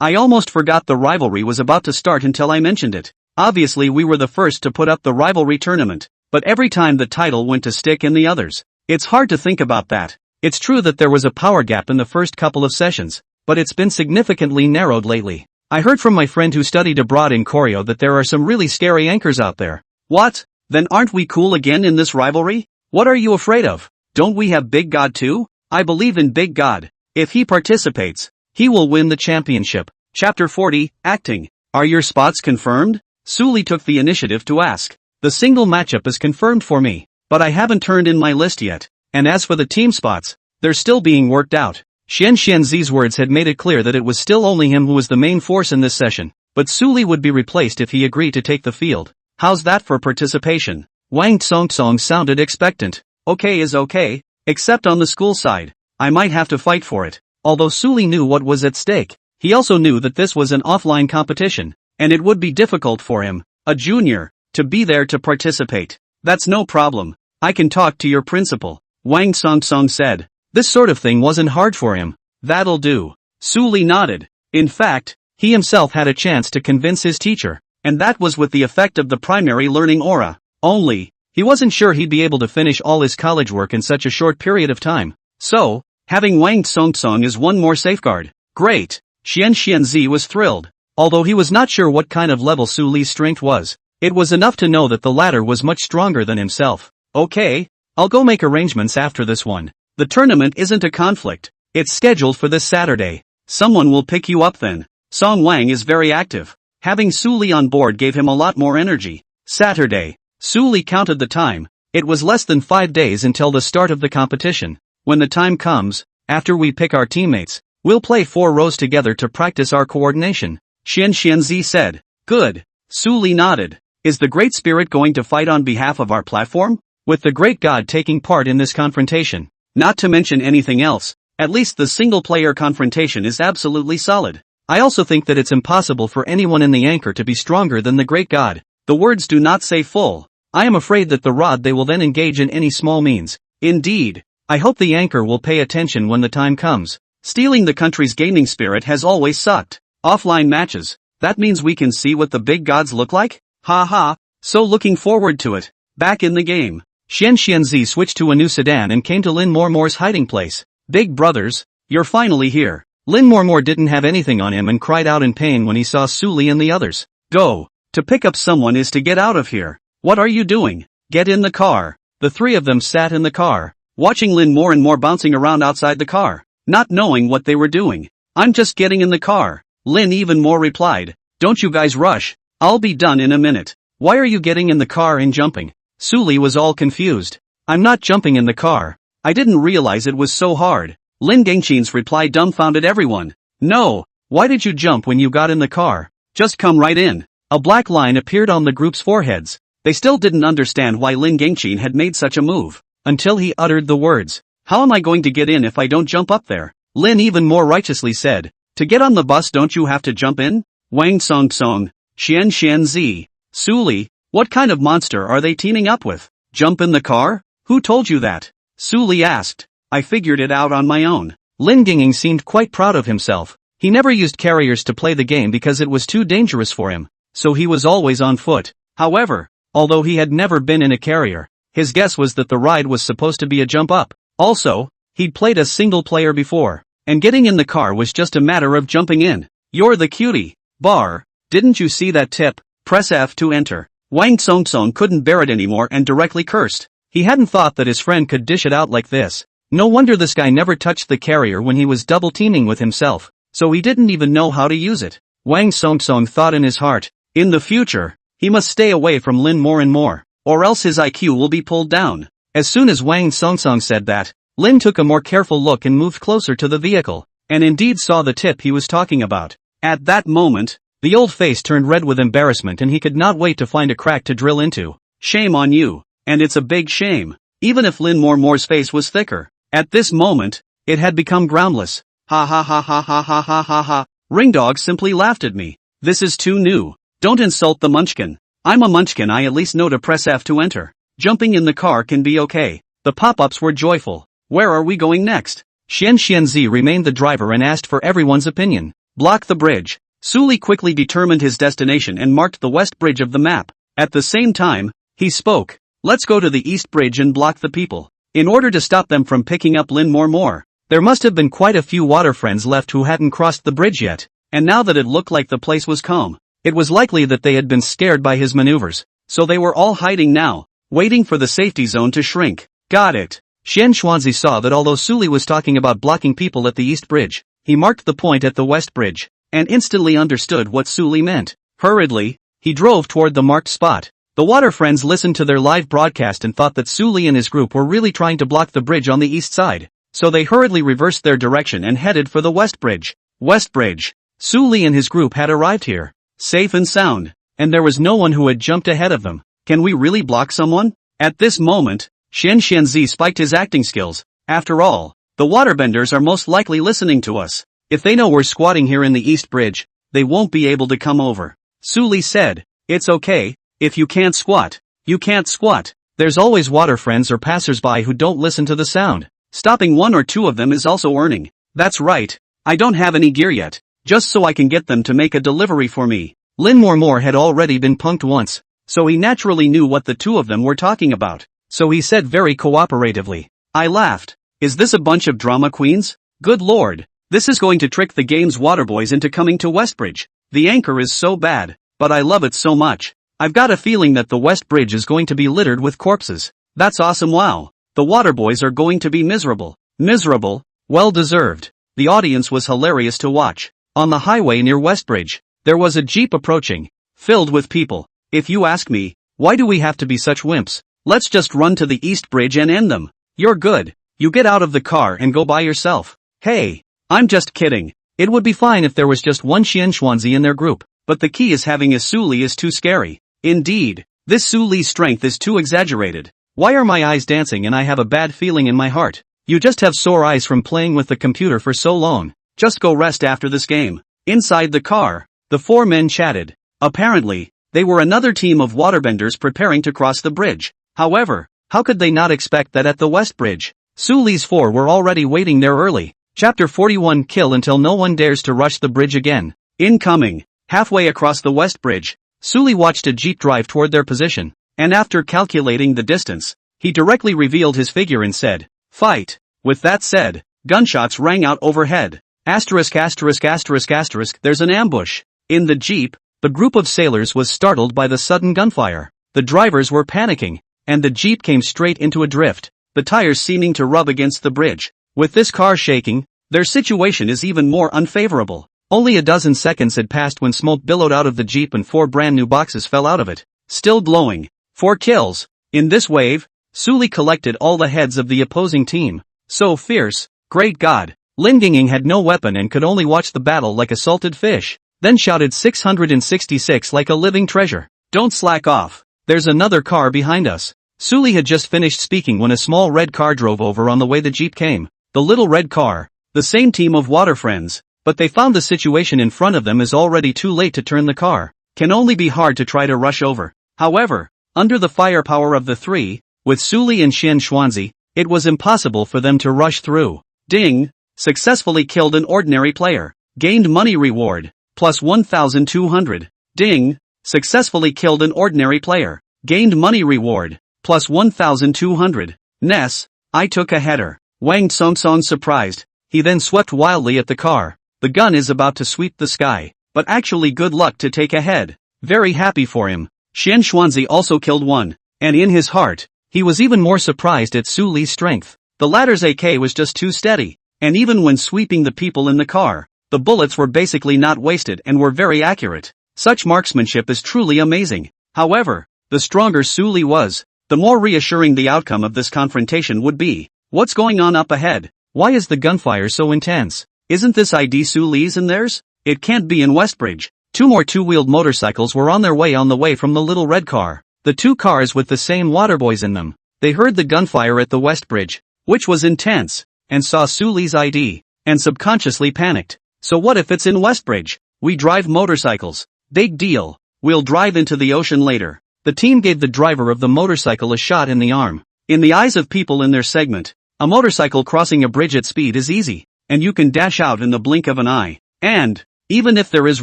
I almost forgot the rivalry was about to start until I mentioned it. Obviously we were the first to put up the rivalry tournament, but every time the title went to Stick and the others. It's hard to think about that. It's true that there was a power gap in the first couple of sessions, but it's been significantly narrowed lately. I heard from my friend who studied abroad in Koryo that there are some really scary anchors out there. What? Then aren't we cool again in this rivalry? What are you afraid of? Don't we have Big God too? I believe in Big God. If he participates, he will win the championship. Chapter 40, Acting. Are your spots confirmed? Su Li took the initiative to ask. The single matchup is confirmed for me, but I haven't turned in my list yet. And as for the team spots, they're still being worked out. Xianzi's words had made it clear that it was still only him who was the main force in this session, but Su Li would be replaced if he agreed to take the field. How's that for participation? Wang Tsung sounded expectant. Okay is okay, except on the school side. I might have to fight for it. Although Su Li knew what was at stake, he also knew that this was an offline competition, and it would be difficult for him, a junior, to be there to participate. That's no problem. I can talk to your principal, Wang Tsung said. This sort of thing wasn't hard for him. That'll do. Su Li nodded. In fact, he himself had a chance to convince his teacher, and that was with the effect of the primary learning aura. Only, he wasn't sure he'd be able to finish all his college work in such a short period of time. So, having Wang Tsung is one more safeguard. Great. Xianzi was thrilled. Although he was not sure what kind of level Su Li's strength was, it was enough to know that the latter was much stronger than himself. Okay, I'll go make arrangements after this one. The tournament isn't a conflict. It's scheduled for this Saturday. Someone will pick you up then. Song Wang is very active. Having Su Li on board gave him a lot more energy. Saturday. Su Li counted the time. It was less than 5 days until the start of the competition. When the time comes, after we pick our teammates, we'll play 4 rows together to practice our coordination. Xianzi said. Good. Su Li nodded. Is the Great Spirit going to fight on behalf of our platform? With the Great God taking part in this confrontation. Not to mention anything else, at least the single-player confrontation is absolutely solid. I also think that it's impossible for anyone in the anchor to be stronger than the Great God. The words do not say full. I am afraid that the rod they will then engage in any small means. Indeed, I hope the anchor will pay attention when the time comes. Stealing the country's gaming spirit has always sucked. Offline matches, that means we can see what the big gods look like? Ha, so looking forward to it. Back in the game. Xianzi switched to a new sedan and came to Lin Mormore's hiding place. Big brothers, you're finally here. Lin Mormore didn't have anything on him and cried out in pain when he saw Su Li and the others. Go. To pick up someone is to get out of here. What are you doing? Get in the car. The 3 of them sat in the car, watching Lin more and more bouncing around outside the car, not knowing what they were doing. I'm just getting in the car. Lin even more replied. Don't you guys rush. I'll be done in a minute. Why are you getting in the car and jumping? Su Li was all confused. I'm not jumping in the car. I didn't realize it was so hard. Lin Gangqin's reply dumbfounded everyone. No, why did you jump when you got in the car? Just come right in. A black line appeared on the group's foreheads. They still didn't understand why Lin Gangqin had made such a move, until he uttered the words. How am I going to get in if I don't jump up there? Lin even more righteously said. To get on the bus don't you have to jump in? Wang Tsung, Xianzi. Suli, what kind of monster are they teaming up with? Jump in the car? Who told you that? Suli asked. I figured it out on my own. Lin Ginging seemed quite proud of himself. He never used carriers to play the game because it was too dangerous for him, so he was always on foot. However, although he had never been in a carrier, his guess was that the ride was supposed to be a jump up. Also, he'd played a single player before, and getting in the car was just a matter of jumping in. You're the cutie. Bar, didn't you see that tip? Press F to enter. Wang Tsong couldn't bear it anymore and directly cursed. He hadn't thought that his friend could dish it out like this. No wonder this guy never touched the carrier when he was double teaming with himself, so he didn't even know how to use it. Wang Tsong thought in his heart, in the future, he must stay away from Lin more and more, or else his IQ will be pulled down. As soon as Wang Tsong said that, Lin took a more careful look and moved closer to the vehicle, and indeed saw the tip he was talking about. At that moment, the old face turned red with embarrassment and he could not wait to find a crack to drill into. Shame on you, and it's a big shame. Even if Lin More's face was thicker, at this moment, it had become groundless. Ha ha ha ha ha ha ha ha ha. Ringdog simply laughed at me. This is too new. Don't insult the munchkin. I'm a munchkin, I at least know to press F to enter. Jumping in the car can be okay. The pop-ups were joyful. Where are we going next? Xianzi remained the driver and asked for everyone's opinion. Block the bridge. Suli quickly determined his destination and marked the west bridge of the map. At the same time, he spoke. Let's go to the east bridge and block the people. In order to stop them from picking up Lin more. There must have been quite a few water friends left who hadn't crossed the bridge yet, and now that it looked like the place was calm, it was likely that they had been scared by his maneuvers, so they were all hiding now, waiting for the safety zone to shrink. Got it. Xianzi saw that although Suli was talking about blocking people at the east bridge, he marked the point at the west bridge, and instantly understood what Suli meant. Hurriedly, he drove toward the marked spot. The water friends listened to their live broadcast and thought that Suli and his group were really trying to block the bridge on the east side, so they hurriedly reversed their direction and headed for the west bridge. West bridge. Suli and his group had arrived here, safe and sound, and there was no one who had jumped ahead of them. Can we really block someone? At this moment, Xianzi spiked his acting skills. After all, the waterbenders are most likely listening to us. If they know we're squatting here in the east bridge, they won't be able to come over. Suli said, it's okay. If you can't squat, you can't squat. There's always water friends or passersby who don't listen to the sound. Stopping one or two of them is also earning. That's right. I don't have any gear yet, just so I can get them to make a delivery for me. Lin More had already been punked once, so he naturally knew what the two of them were talking about. So he said very cooperatively. I laughed. Is this a bunch of drama queens? Good lord. This is going to trick the game's waterboys into coming to Westbridge. The anchor is so bad, but I love it so much. I've got a feeling that the West Bridge is going to be littered with corpses. That's awesome. Wow. The waterboys are going to be miserable. Miserable? Well deserved. The audience was hilarious to watch. On the highway near Westbridge, there was a jeep approaching, filled with people. If you ask me, why do we have to be such wimps? Let's just run to the East Bridge and end them. You're good. You get out of the car and go by yourself. Hey, I'm just kidding. It would be fine if there was just one Xianzi in their group, but the key is having a Suli is too scary. Indeed, this Suli's strength is too exaggerated. Why are my eyes dancing and I have a bad feeling in my heart? You just have sore eyes from playing with the computer for so long. Just go rest after this game. Inside the car, the four men chatted. Apparently, they were another team of waterbenders preparing to cross the bridge. However, how could they not expect that at the West Bridge? Suli's four were already waiting there early. Chapter 41 Kill until no one dares to rush the bridge again. Incoming. Halfway across the West Bridge, Suli watched a jeep drive toward their position, and after calculating the distance, he directly revealed his figure and said, fight. With that said, gunshots rang out overhead. Asterisk asterisk asterisk asterisk, there's an ambush. In the jeep, the group of sailors was startled by the sudden gunfire. The drivers were panicking, and the jeep came straight into a drift, the tires seeming to rub against the bridge. With this car shaking, their situation is even more unfavorable. Only a dozen seconds had passed when smoke billowed out of the jeep and 4 brand new boxes fell out of it, still glowing. 4 kills. In this wave, Suli collected all the heads of the opposing team. So fierce, great God. Lin Ginging had no weapon and could only watch the battle like a salted fish, then shouted 666 like a living treasure. Don't slack off. There's another car behind us. Suli had just finished speaking when a small red car drove over on the way the jeep came. The little red car. The same team of water friends. But they found the situation in front of them is already too late to turn the car. can only be hard to try to rush over. However, under the firepower of the three, with Suli and Xian Xuanzi, it was impossible for them to rush through. Ding! Successfully killed an ordinary player. Gained money reward, plus 1,200. Ding! Successfully killed an ordinary player. Gained money reward, plus 1,200. Ness, I took a header. Wang Song surprised. He then swept wildly at the car. The gun is about to sweep the sky, but actually good luck to take a head. Very happy for him. Xian Xuanzi also killed one, and in his heart, he was even more surprised at Su Li's strength. The latter's AK was just too steady, and even when sweeping the people in the car, the bullets were basically not wasted and were very accurate. Such marksmanship is truly amazing. However, the stronger Su Li was, the more reassuring the outcome of this confrontation would be. What's going on up ahead? Why is the gunfire so intense? Isn't this ID Su Li's and theirs? It can't be in Westbridge. Two more two-wheeled motorcycles were on the way from the little red car. The two cars with the same waterboys in them. They heard the gunfire at the Westbridge, which was intense, and saw Su Li's ID, and subconsciously panicked. So what if it's in Westbridge? We drive motorcycles. Big deal. We'll drive into the ocean later. The team gave the driver of the motorcycle a shot in the arm. In the eyes of people in their segment, a motorcycle crossing a bridge at speed is easy, and you can dash out in the blink of an eye. And, even if there is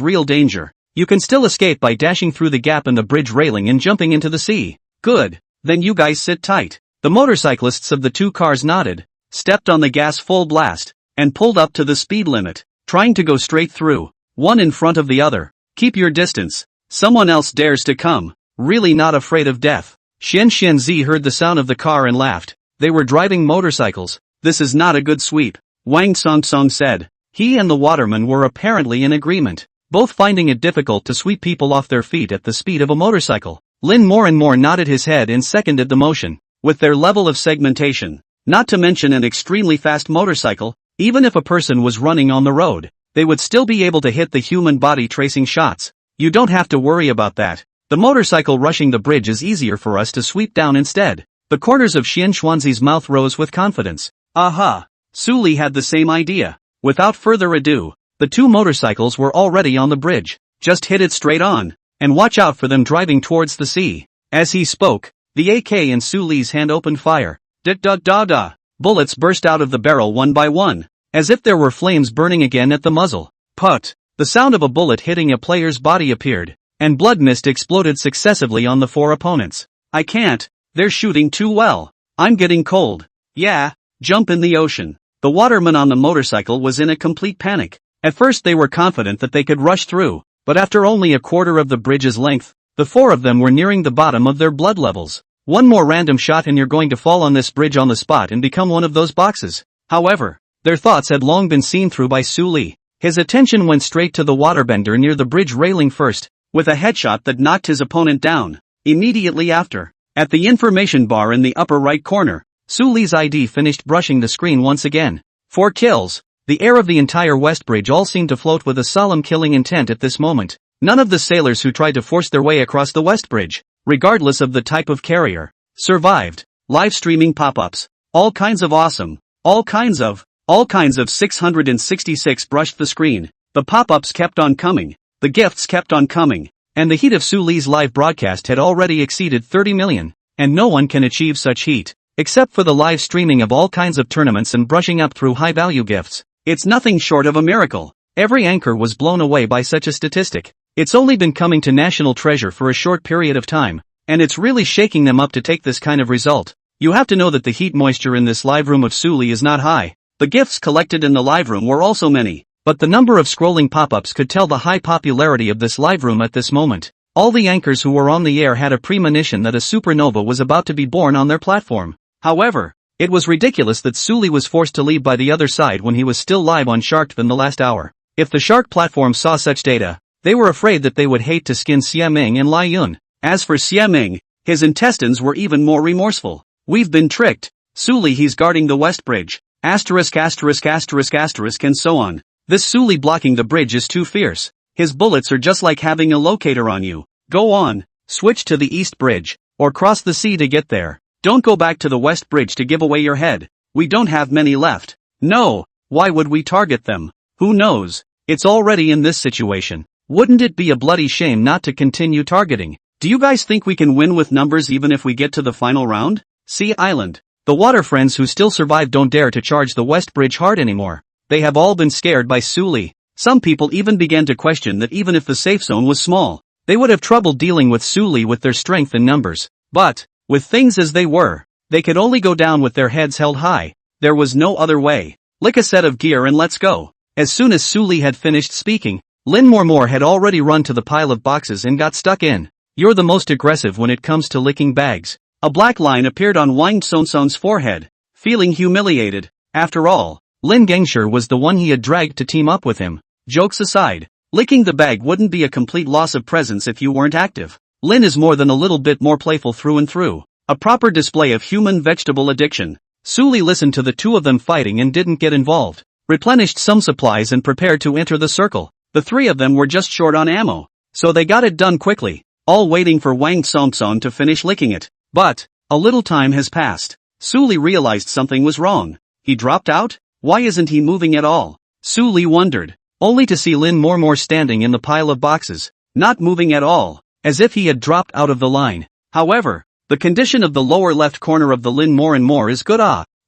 real danger, you can still escape by dashing through the gap in the bridge railing and jumping into the sea. Good. Then you guys sit tight. The motorcyclists of the two cars nodded, stepped on the gas full blast, and pulled up to the speed limit, trying to go straight through, one in front of the other. Keep your distance. Someone else dares to come. Really not afraid of death. Xianzi heard the sound of the car and laughed. They were driving motorcycles. This is not a good sweep, Wang Song said. He and the waterman were apparently in agreement, both finding it difficult to sweep people off their feet at the speed of a motorcycle. Lin more and more nodded his head and seconded the motion. With their level of segmentation, not to mention an extremely fast motorcycle, even if a person was running on the road, they would still be able to hit the human body tracing shots. You don't have to worry about that. The motorcycle rushing the bridge is easier for us to sweep down instead. The corners of Xian Xuanzi's mouth rose with confidence. Aha! Su Li had the same idea. Without further ado, the two motorcycles were already on the bridge. Just hit it straight on, and watch out for them driving towards the sea. As he spoke, the AK in Su Li's hand opened fire. Da-da-da-da! Bullets burst out of the barrel one by one, as if there were flames burning again at the muzzle. Put! The sound of a bullet hitting a player's body appeared, and blood mist exploded successively on the four opponents. I can't, they're shooting too well. I'm getting cold. Yeah, jump in the ocean. The waterman on the motorcycle was in a complete panic. At first they were confident that they could rush through, but after only a quarter of the bridge's length, the four of them were nearing the bottom of their blood levels. One more random shot and you're going to fall on this bridge on the spot and become one of those boxes. However, their thoughts had long been seen through by Su Li. His attention went straight to the waterbender near the bridge railing first, with a headshot that knocked his opponent down. Immediately after, at the information bar in the upper right corner, Su Li's ID finished brushing the screen once again. 4 kills. The air of the entire West Bridge all seemed to float with a solemn killing intent at this moment. None of the sailors who tried to force their way across the West Bridge, regardless of the type of carrier, survived. Live streaming pop-ups. All kinds of awesome. All kinds of 666 brushed the screen. The pop-ups kept on coming. The gifts kept on coming. And the heat of Su Li's live broadcast had already exceeded 30 million. And no one can achieve such heat, except for the live streaming of all kinds of tournaments and brushing up through high-value gifts. It's nothing short of a miracle. Every anchor was blown away by such a statistic. It's only been coming to National Treasure for a short period of time, and it's really shaking them up to take this kind of result. You have to know that the heat moisture in this live room of Su Li is not high. The gifts collected in the live room were also many, but the number of scrolling pop-ups could tell the high popularity of this live room at this moment. All the anchors who were on the air had a premonition that a supernova was about to be born on their platform. However, it was ridiculous that Su Li was forced to leave by the other side when he was still live on Shark in the last hour. If the Shark platform saw such data, they were afraid that they would hate to skin Xiaming and Lai Yun. As for Xiaming, his intestines were even more remorseful. We've been tricked. Su Li, he's guarding the West Bridge. Asterisk and so on. This Su Li blocking the bridge is too fierce. His bullets are just like having a locator on you. Go on, switch to the East Bridge, or cross the sea to get there. Don't go back to the West Bridge to give away your head. We don't have many left. No, why would we target them? Who knows? It's already in this situation. Wouldn't it be a bloody shame not to continue targeting? Do you guys think we can win with numbers even if we get to the final round? Sea Island. The water friends who still survive don't dare to charge the West Bridge hard anymore. They have all been scared by Suli. Some people even began to question that even if the safe zone was small, they would have trouble dealing with Suli with their strength and numbers. But, with things as they were, they could only go down with their heads held high. There was no other way. Lick a set of gear and let's go. As soon as Suli had finished speaking, Lin Mormor had already run to the pile of boxes and got stuck in. You're the most aggressive when it comes to licking bags. A black line appeared on Wang Sonson's forehead. Feeling humiliated. After all, Lin Gangshur was the one he had dragged to team up with him. Jokes aside, licking the bag wouldn't be a complete loss of presence if you weren't active. Lin is more than a little bit more playful through and through. A proper display of human-vegetable addiction. Suli listened to the two of them fighting and didn't get involved. Replenished some supplies and prepared to enter the circle. The three of them were just short on ammo, so they got it done quickly, all waiting for Wang Songson to finish licking it. But, a little time has passed. Suli realized something was wrong. He dropped out? Why isn't he moving at all? Suli wondered, only to see Lin Mormor standing in the pile of boxes, not moving at all, as if he had dropped out of the line. However, the condition of the lower left corner of the Lin Mormor is good,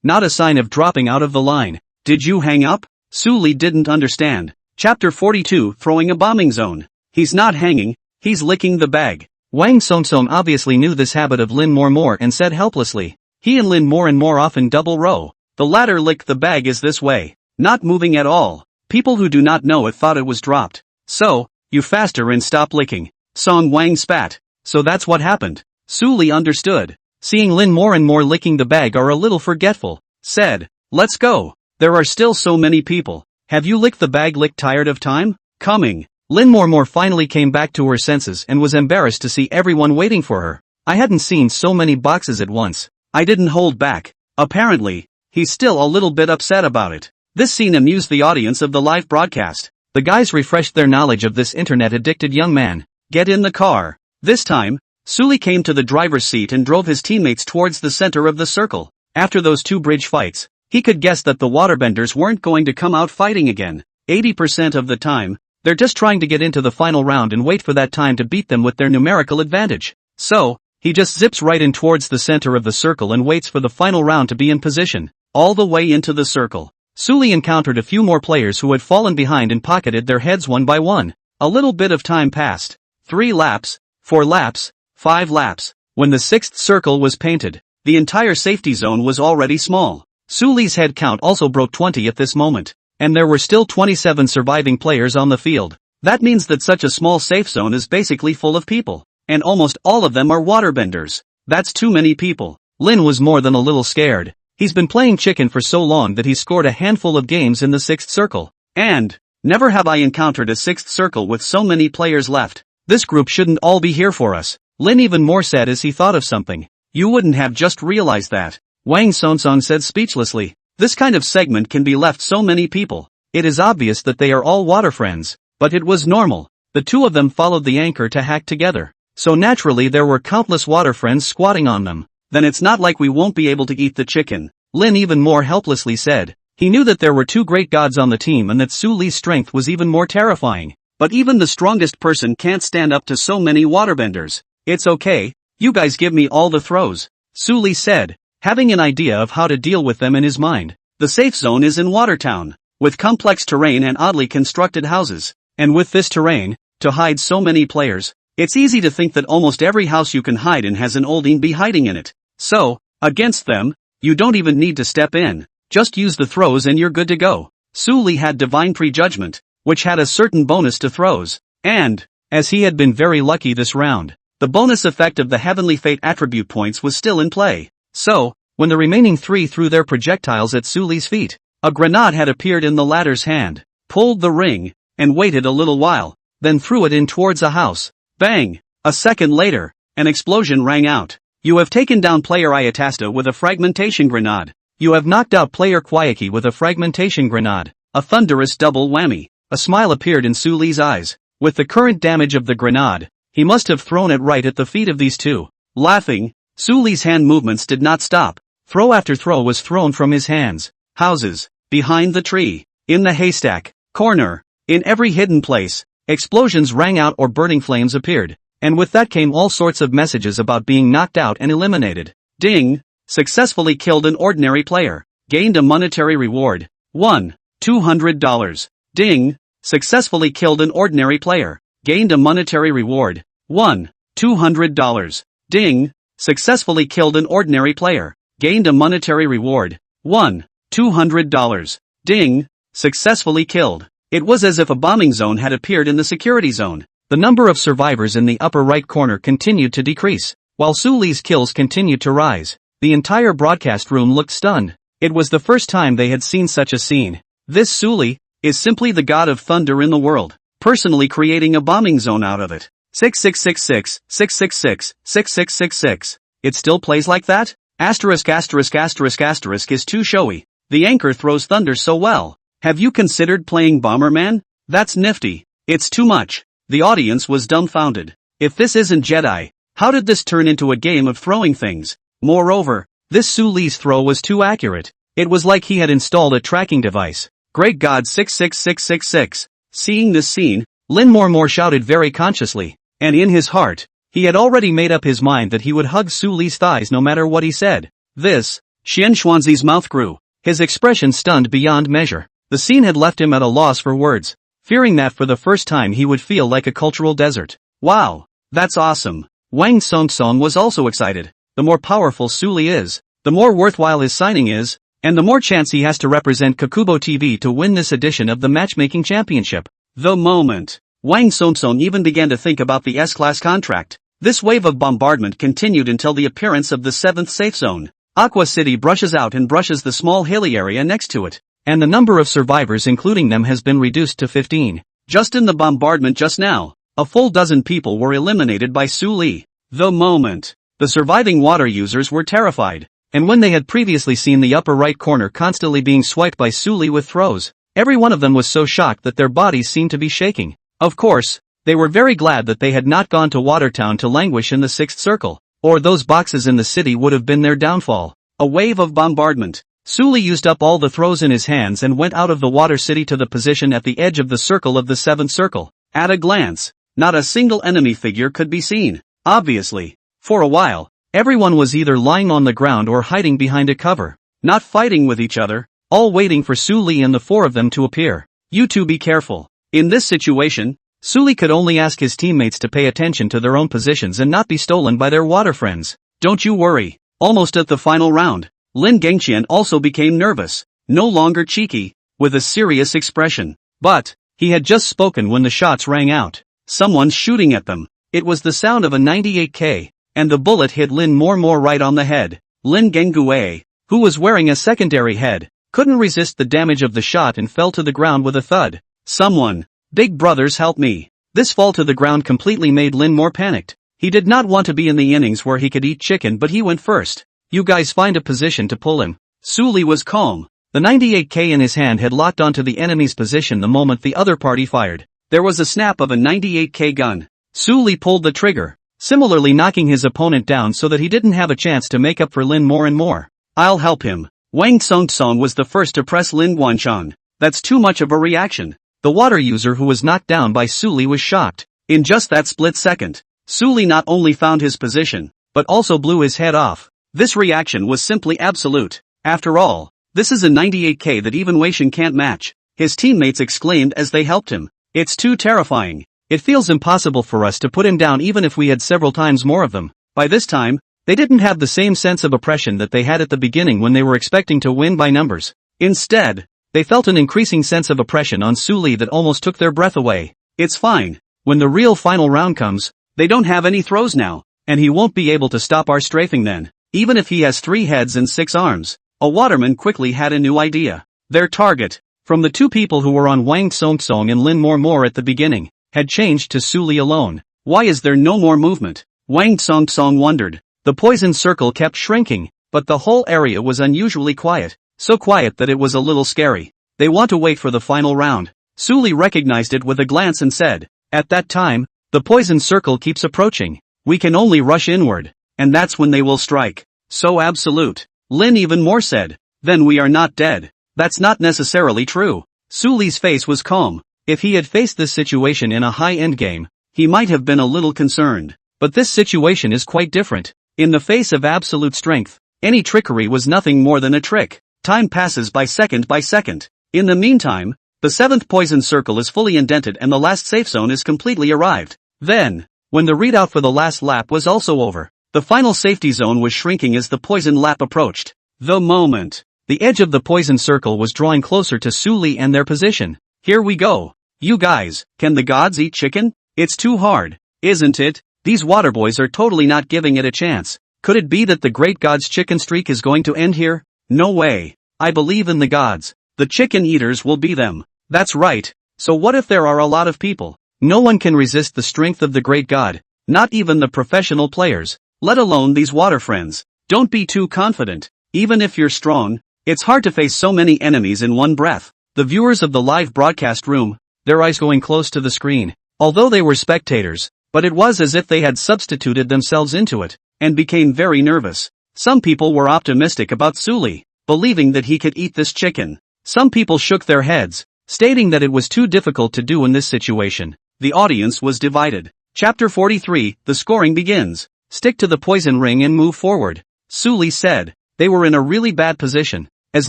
not a sign of dropping out of the line. Did you hang up? Suli didn't understand. Chapter 42, Throwing a Bombing Zone. He's not hanging, he's licking the bag. Wang Songson obviously knew this habit of Lin Mormor and said helplessly. He and Lin Mormor often double row. The latter lick the bag is this way, not moving at all. People who do not know it thought it was dropped. So, you faster and stop licking. Song Wang spat. So that's what happened. Suli understood. Seeing Lin Mormor licking the bag are a little forgetful. Said, let's go. There are still so many people. Have you licked the bag tired of time? Coming. Lin Mormor finally came back to her senses and was embarrassed to see everyone waiting for her. I hadn't seen so many boxes at once. I didn't hold back. Apparently, he's still a little bit upset about it. This scene amused the audience of the live broadcast. The guys refreshed their knowledge of this internet-addicted young man. Get in the car. This time, Suli came to the driver's seat and drove his teammates towards the center of the circle. After those two bridge fights, he could guess that the waterbenders weren't going to come out fighting again. 80% of the time, they're just trying to get into the final round and wait for that time to beat them with their numerical advantage. So, he just zips right in towards the center of the circle and waits for the final round to be in position. All the way into the circle, Suli encountered a few more players who had fallen behind and pocketed their heads one by one. A little bit of time passed. 3 laps, 4 laps, 5 laps. When the 6th circle was painted, the entire safety zone was already small. Suli's head count also broke 20 at this moment, and there were still 27 surviving players on the field. That means that such a small safe zone is basically full of people, and almost all of them are waterbenders. That's too many people. Lin was more than a little scared. He's been playing chicken for so long that he scored a handful of games in the 6th circle. And, never have I encountered a 6th circle with so many players left. This group shouldn't all be here for us. Lin even more said as he thought of something. You wouldn't have just realized that. Wang Sonsong said speechlessly. This kind of segment can be left so many people. It is obvious that they are all water friends, but it was normal. The two of them followed the anchor to hack together. So naturally there were countless water friends squatting on them. Then it's not like we won't be able to eat the chicken. Lin even more helplessly said. He knew that there were two great gods on the team and that Su Li's strength was even more terrifying. But even the strongest person can't stand up to so many waterbenders. It's okay, you guys give me all the throws. Su Li said, having an idea of how to deal with them in his mind. The safe zone is in Watertown, with complex terrain and oddly constructed houses. And with this terrain, to hide so many players, it's easy to think that almost every house you can hide in has an oldie be hiding in it. So, against them, you don't even need to step in. Just use the throws and you're good to go. Su Li had divine prejudgment, which had a certain bonus to throws. And, as he had been very lucky this round, the bonus effect of the heavenly fate attribute points was still in play. So, when the remaining 3 threw their projectiles at Su Li's feet, a grenade had appeared in the latter's hand, pulled the ring, and waited a little while, then threw it in towards a house. Bang! A second later, an explosion rang out. You have taken down player Ayatasta with a fragmentation grenade. You have knocked out player Kwayaki with a fragmentation grenade. A thunderous double whammy. A smile appeared in Su Li's eyes. With the current damage of the grenade, he must have thrown it right at the feet of these two. Laughing, Su Li's hand movements did not stop. Throw after throw was thrown from his hands. Houses, behind the tree, in the haystack, corner, in every hidden place. Explosions rang out or burning flames appeared. And with that came all sorts of messages about being knocked out and eliminated. Ding! Successfully killed an ordinary player. Gained a monetary reward. 1. $200. Ding! Successfully killed an ordinary player. Gained a monetary reward. 1. $200. Ding! Successfully killed an ordinary player. Gained a monetary reward. 1. $200. Ding! Successfully killed. It was as if a bombing zone had appeared in the security zone. The number of survivors in the upper right corner continued to decrease, while Su Li's kills continued to rise. The entire broadcast room looked stunned. It was the first time they had seen such a scene. This Su Li is simply the god of thunder in the world, personally creating a bombing zone out of it. 6666, 666, 6666. It still plays like that? Asterisk asterisk asterisk asterisk is too showy. The anchor throws thunder so well. Have you considered playing Bomberman? That's nifty. It's too much. The audience was dumbfounded. If this isn't Jedi, how did this turn into a game of throwing things? Moreover, this Su Li's throw was too accurate. It was like he had installed a tracking device. Great God 66666. Seeing this scene, Lin More shouted very consciously, and in his heart, he had already made up his mind that he would hug Su Li's thighs no matter what he said. This, Xian Xuanzi's mouth grew, his expression stunned beyond measure. The scene had left him at a loss for words, fearing that for the first time he would feel like a cultural desert. Wow, that's awesome. Wang Songsong was also excited. The more powerful Su Li is, the more worthwhile his signing is, and the more chance he has to represent Kakubo TV to win this edition of the matchmaking championship. The moment Wang Songsong even began to think about the S-Class contract, this wave of bombardment continued until the appearance of the 7th safe zone. Aqua City brushes out and brushes the small hilly area next to it, and the number of survivors including them has been reduced to 15. Just in the bombardment just now, a full dozen people were eliminated by Su Li. The moment the surviving water users were terrified, and when they had previously seen the upper right corner constantly being swiped by Su Li with throws, every one of them was so shocked that their bodies seemed to be shaking. Of course, they were very glad that they had not gone to Watertown to languish in the 6th circle, or those boxes in the city would have been their downfall. A wave of bombardment. Su Li used up all the throws in his hands and went out of the water city to the position at the edge of the circle of the 7th circle. At a glance, not a single enemy figure could be seen. Obviously, for a while, everyone was either lying on the ground or hiding behind a cover, not fighting with each other, all waiting for Su Li and the four of them to appear. You two be careful. In this situation, Su Li could only ask his teammates to pay attention to their own positions and not be stolen by their water friends. Don't you worry. Almost at the final round, Lin Gangqian also became nervous, no longer cheeky, with a serious expression. But he had just spoken when the shots rang out. Someone's shooting at them. It was the sound of a 98K, and the bullet hit Lin More right on the head. Lin Gengue, who was wearing a secondary head, couldn't resist the damage of the shot and fell to the ground with a thud. Someone, big brothers help me. This fall to the ground completely made Lin more panicked. He did not want to be in the innings where he could eat chicken, but he went first. You guys find a position to pull him. Su Li was calm. The 98K in his hand had locked onto the enemy's position the moment the other party fired. There was a snap of a 98K gun. Su Li pulled the trigger, similarly knocking his opponent down so that he didn't have a chance to make up for Lin more and more. I'll help him. Wang Songsong was the first to press Lin Guanshan. That's too much of a reaction. The water user who was knocked down by Su Li was shocked. In just that split second, Su Li not only found his position, but also blew his head off. This reaction was simply absolute. After all, this is a 98K that even Weishan can't match. His teammates exclaimed as they helped him. It's too terrifying. It feels impossible for us to put him down even if we had several times more of them. By this time, they didn't have the same sense of oppression that they had at the beginning when they were expecting to win by numbers. Instead, they felt an increasing sense of oppression on Su Li that almost took their breath away. It's fine. When the real final round comes, they don't have any throws now, and he won't be able to stop our strafing then. Even if he has 3 heads and 6 arms. A waterman quickly had a new idea. Their target, from the 2 people who were on Wang Songsong and Lin More at the beginning, had changed to Su Li alone. Why is there no more movement? Wang Songsong wondered. The poison circle kept shrinking, but the whole area was unusually quiet, so quiet that it was a little scary. They want to wait for the final round. Su Li recognized it with a glance and said, at that time, the poison circle keeps approaching. We can only rush inward, and that's when they will strike. So absolute. Lin even more said, then we are not dead. That's not necessarily true. Su Li's face was calm. If he had faced this situation in a high-end game, he might have been a little concerned. But this situation is quite different. In the face of absolute strength, any trickery was nothing more than a trick. Time passes by second by second. In the meantime, the 7th poison circle is fully indented and the last safe zone is completely arrived. Then, when the readout for the last lap was also over, the final safety zone was shrinking as the poison lap approached. The moment the edge of the poison circle was drawing closer to Suli and their position. Here we go. You guys, can the gods eat chicken? It's too hard, isn't it? These water boys are totally not giving it a chance. Could it be that the great god's chicken streak is going to end here? No way. I believe in the gods. The chicken eaters will be them. That's right. So what if there are a lot of people? No one can resist the strength of the great god. Not even the professional players. Let alone these water friends. Don't be too confident. Even if you're strong, it's hard to face so many enemies in one breath. The viewers of the live broadcast room, their eyes going close to the screen. Although they were spectators, but it was as if they had substituted themselves into it, and became very nervous. Some people were optimistic about Suli, believing that he could eat this chicken. Some people shook their heads, stating that it was too difficult to do in this situation. The audience was divided. Chapter 43, the scoring begins. Stick to the poison ring and move forward. Suli said. They were in a really bad position, as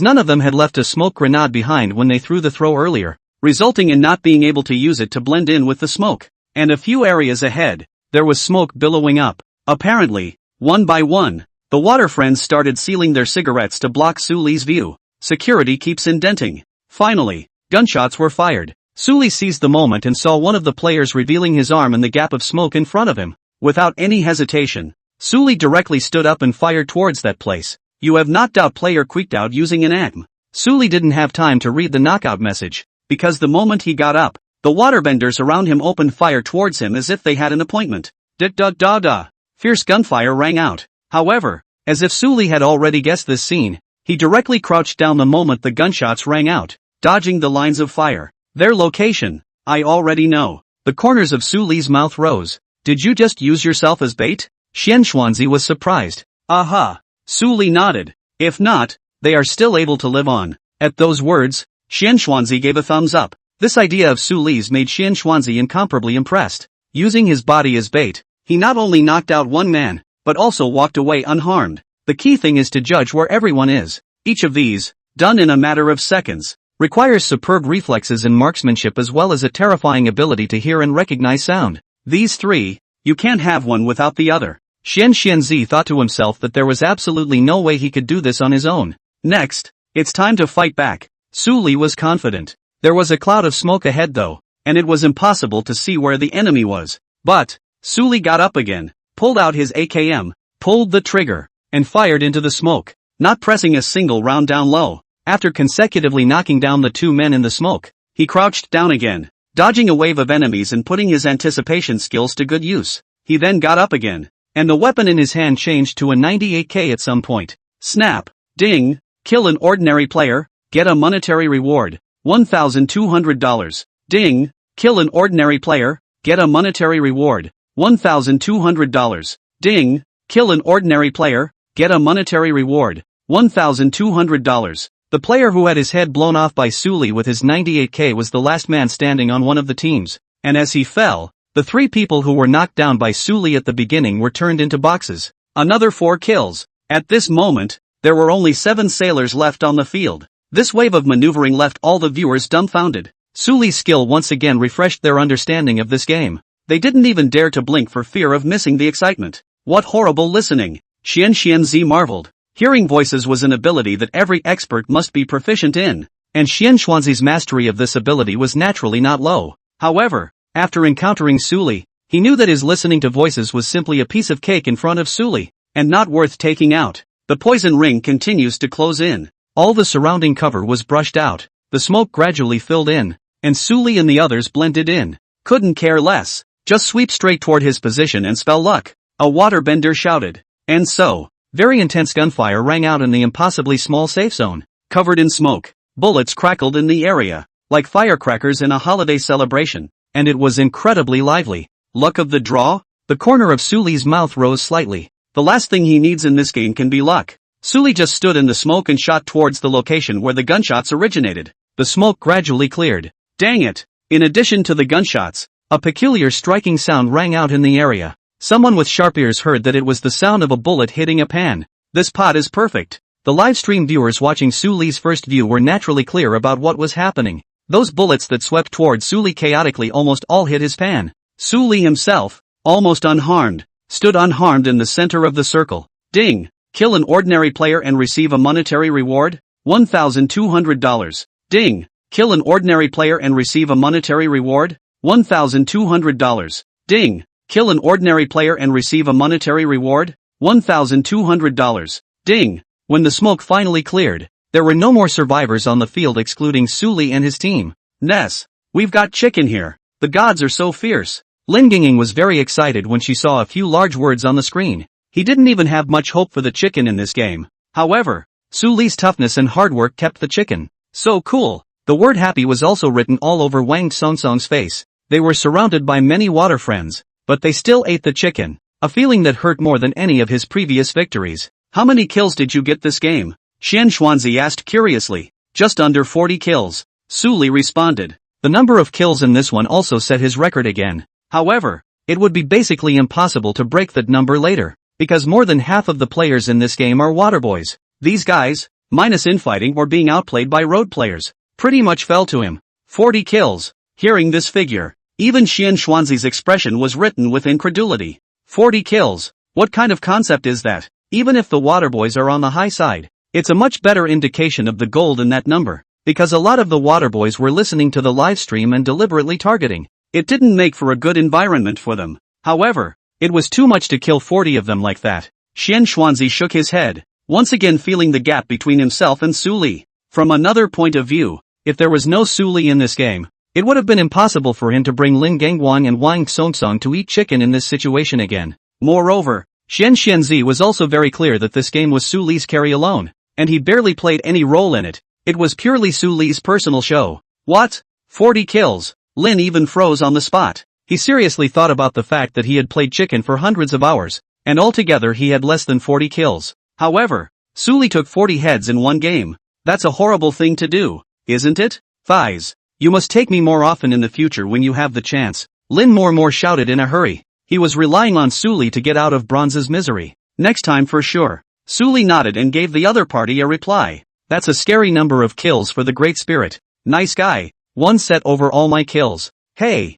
none of them had left a smoke grenade behind when they threw the throw earlier, resulting in not being able to use it to blend in with the smoke. And a few areas ahead, there was smoke billowing up. Apparently, one by one, the water friends started sealing their cigarettes to block Suli's view. Security keeps indenting. Finally, gunshots were fired. Suli seized the moment and saw one of the players revealing his arm in the gap of smoke in front of him. Without any hesitation, Suli directly stood up and fired towards that place. You have knocked out player quicked out using an aim. Suli didn't have time to read the knockout message, because the moment he got up, the waterbenders around him opened fire towards him as if they had an appointment. Da-da-da-da. Fierce gunfire rang out. However, as if Suli had already guessed this scene, he directly crouched down the moment the gunshots rang out, dodging the lines of fire. Their location, I already know. The corners of Suli's mouth rose. Did you just use yourself as bait? Xianxuanzi was surprised. Aha. Suli nodded. If not, they are still able to live on. At those words, Xianxuanzi gave a thumbs up. This idea of Suli's made Xianxuanzi incomparably impressed. Using his body as bait, he not only knocked out one man, but also walked away unharmed. The key thing is to judge where everyone is. Each of these, done in a matter of seconds, requires superb reflexes and marksmanship as well as a terrifying ability to hear and recognize sound. These three, you can't have one without the other. Xianxuanzi thought to himself that there was absolutely no way he could do this on his own. Next, it's time to fight back. Suli was confident. There was a cloud of smoke ahead though, and it was impossible to see where the enemy was. But, Suli got up again, pulled out his AKM, pulled the trigger, and fired into the smoke, not pressing a single round down low. After consecutively knocking down the two men in the smoke, he crouched down again, dodging a wave of enemies and putting his anticipation skills to good use. He then got up again, and the weapon in his hand changed to a 98K at some point. Snap, ding, kill an ordinary player, get a monetary reward, $1,200. Ding, kill an ordinary player, get a monetary reward, $1,200. Ding, kill an ordinary player, get a monetary reward, $1,200. The player who had his head blown off by Suli with his 98K was the last man standing on one of the teams, and as he fell, the three people who were knocked down by Suli at the beginning were turned into boxes. Another 4 kills. At this moment, there were only 7 sailors left on the field. This wave of maneuvering left all the viewers dumbfounded. Suli's skill once again refreshed their understanding of this game. They didn't even dare to blink for fear of missing the excitement. What horrible listening! Xianxuanzi marveled. Hearing voices was an ability that every expert must be proficient in, and Xianxuanzi's mastery of this ability was naturally not low. However, after encountering Suli, he knew that his listening to voices was simply a piece of cake in front of Suli, and not worth taking out. The poison ring continues to close in. All the surrounding cover was brushed out, the smoke gradually filled in, and Suli and the others blended in. Couldn't care less. Just sweep straight toward his position and spell luck. A waterbender shouted. And so, very intense gunfire rang out in the impossibly small safe zone. Covered in smoke, bullets crackled in the area, like firecrackers in a holiday celebration, and it was incredibly lively. Luck of the draw? The corner of Suli's mouth rose slightly. The last thing he needs in this game can be luck. Suli just stood in the smoke and shot towards the location where the gunshots originated. The smoke gradually cleared. Dang it! In addition to the gunshots, a peculiar striking sound rang out in the area. Someone with sharp ears heard that it was the sound of a bullet hitting a pan. This pot is perfect. The live stream viewers watching Su Li's first view were naturally clear about what was happening. Those bullets that swept toward Su Li chaotically almost all hit his pan. Su Li himself, almost unharmed, stood unharmed in the center of the circle. Ding! Kill an ordinary player and receive a monetary reward? $1,200. Ding! Kill an ordinary player and receive a monetary reward? $1,200. Ding! Kill an ordinary player and receive a monetary reward? $1,200. Ding! When the smoke finally cleared, there were no more survivors on the field excluding Su Li and his team. Ness, we've got chicken here. The gods are so fierce. Lin Yingying was very excited when she saw a few large words on the screen. He didn't even have much hope for the chicken in this game. However, Su Li's toughness and hard work kept the chicken. So cool. The word happy was also written all over Wang Songsong's face. They were surrounded by many water friends, but they still ate the chicken. A feeling that hurt more than any of his previous victories. How many kills did you get this game? Xian Xuanzi asked curiously. Just under 40 kills. Su Li responded. The number of kills in this one also set his record again. However, it would be basically impossible to break that number later, because more than half of the players in this game are water boys. These guys, minus infighting or being outplayed by road players, pretty much fell to him. 40 kills. Hearing this figure, even Xian Xuanzi's expression was written with incredulity. 40 kills. What kind of concept is that? Even if the water boys are on the high side, it's a much better indication of the gold in that number, because a lot of the water boys were listening to the live stream and deliberately targeting. It didn't make for a good environment for them. However, it was too much to kill 40 of them like that. Xian Xuanzi shook his head, once again feeling the gap between himself and Su Li. From another point of view, if there was no Su Li in this game, it would have been impossible for him to bring Lin Gangwang and Wang Songsong to eat chicken in this situation again. Moreover, Xian Xianzi was also very clear that this game was Su Li's carry alone, and he barely played any role in it. It was purely Su Li's personal show. What? 40 kills? Lin even froze on the spot. He seriously thought about the fact that he had played chicken for hundreds of hours, and altogether he had less than 40 kills. However, Su Li took 40 heads in one game. That's a horrible thing to do, isn't it? Thighs. You must take me more often in the future when you have the chance. Lin more shouted in a hurry. He was relying on Su Li to get out of Bronze's misery. Next time for sure. Su Li nodded and gave the other party a reply. That's a scary number of kills for the Great Spirit. Nice guy. One set over all my kills. Hey,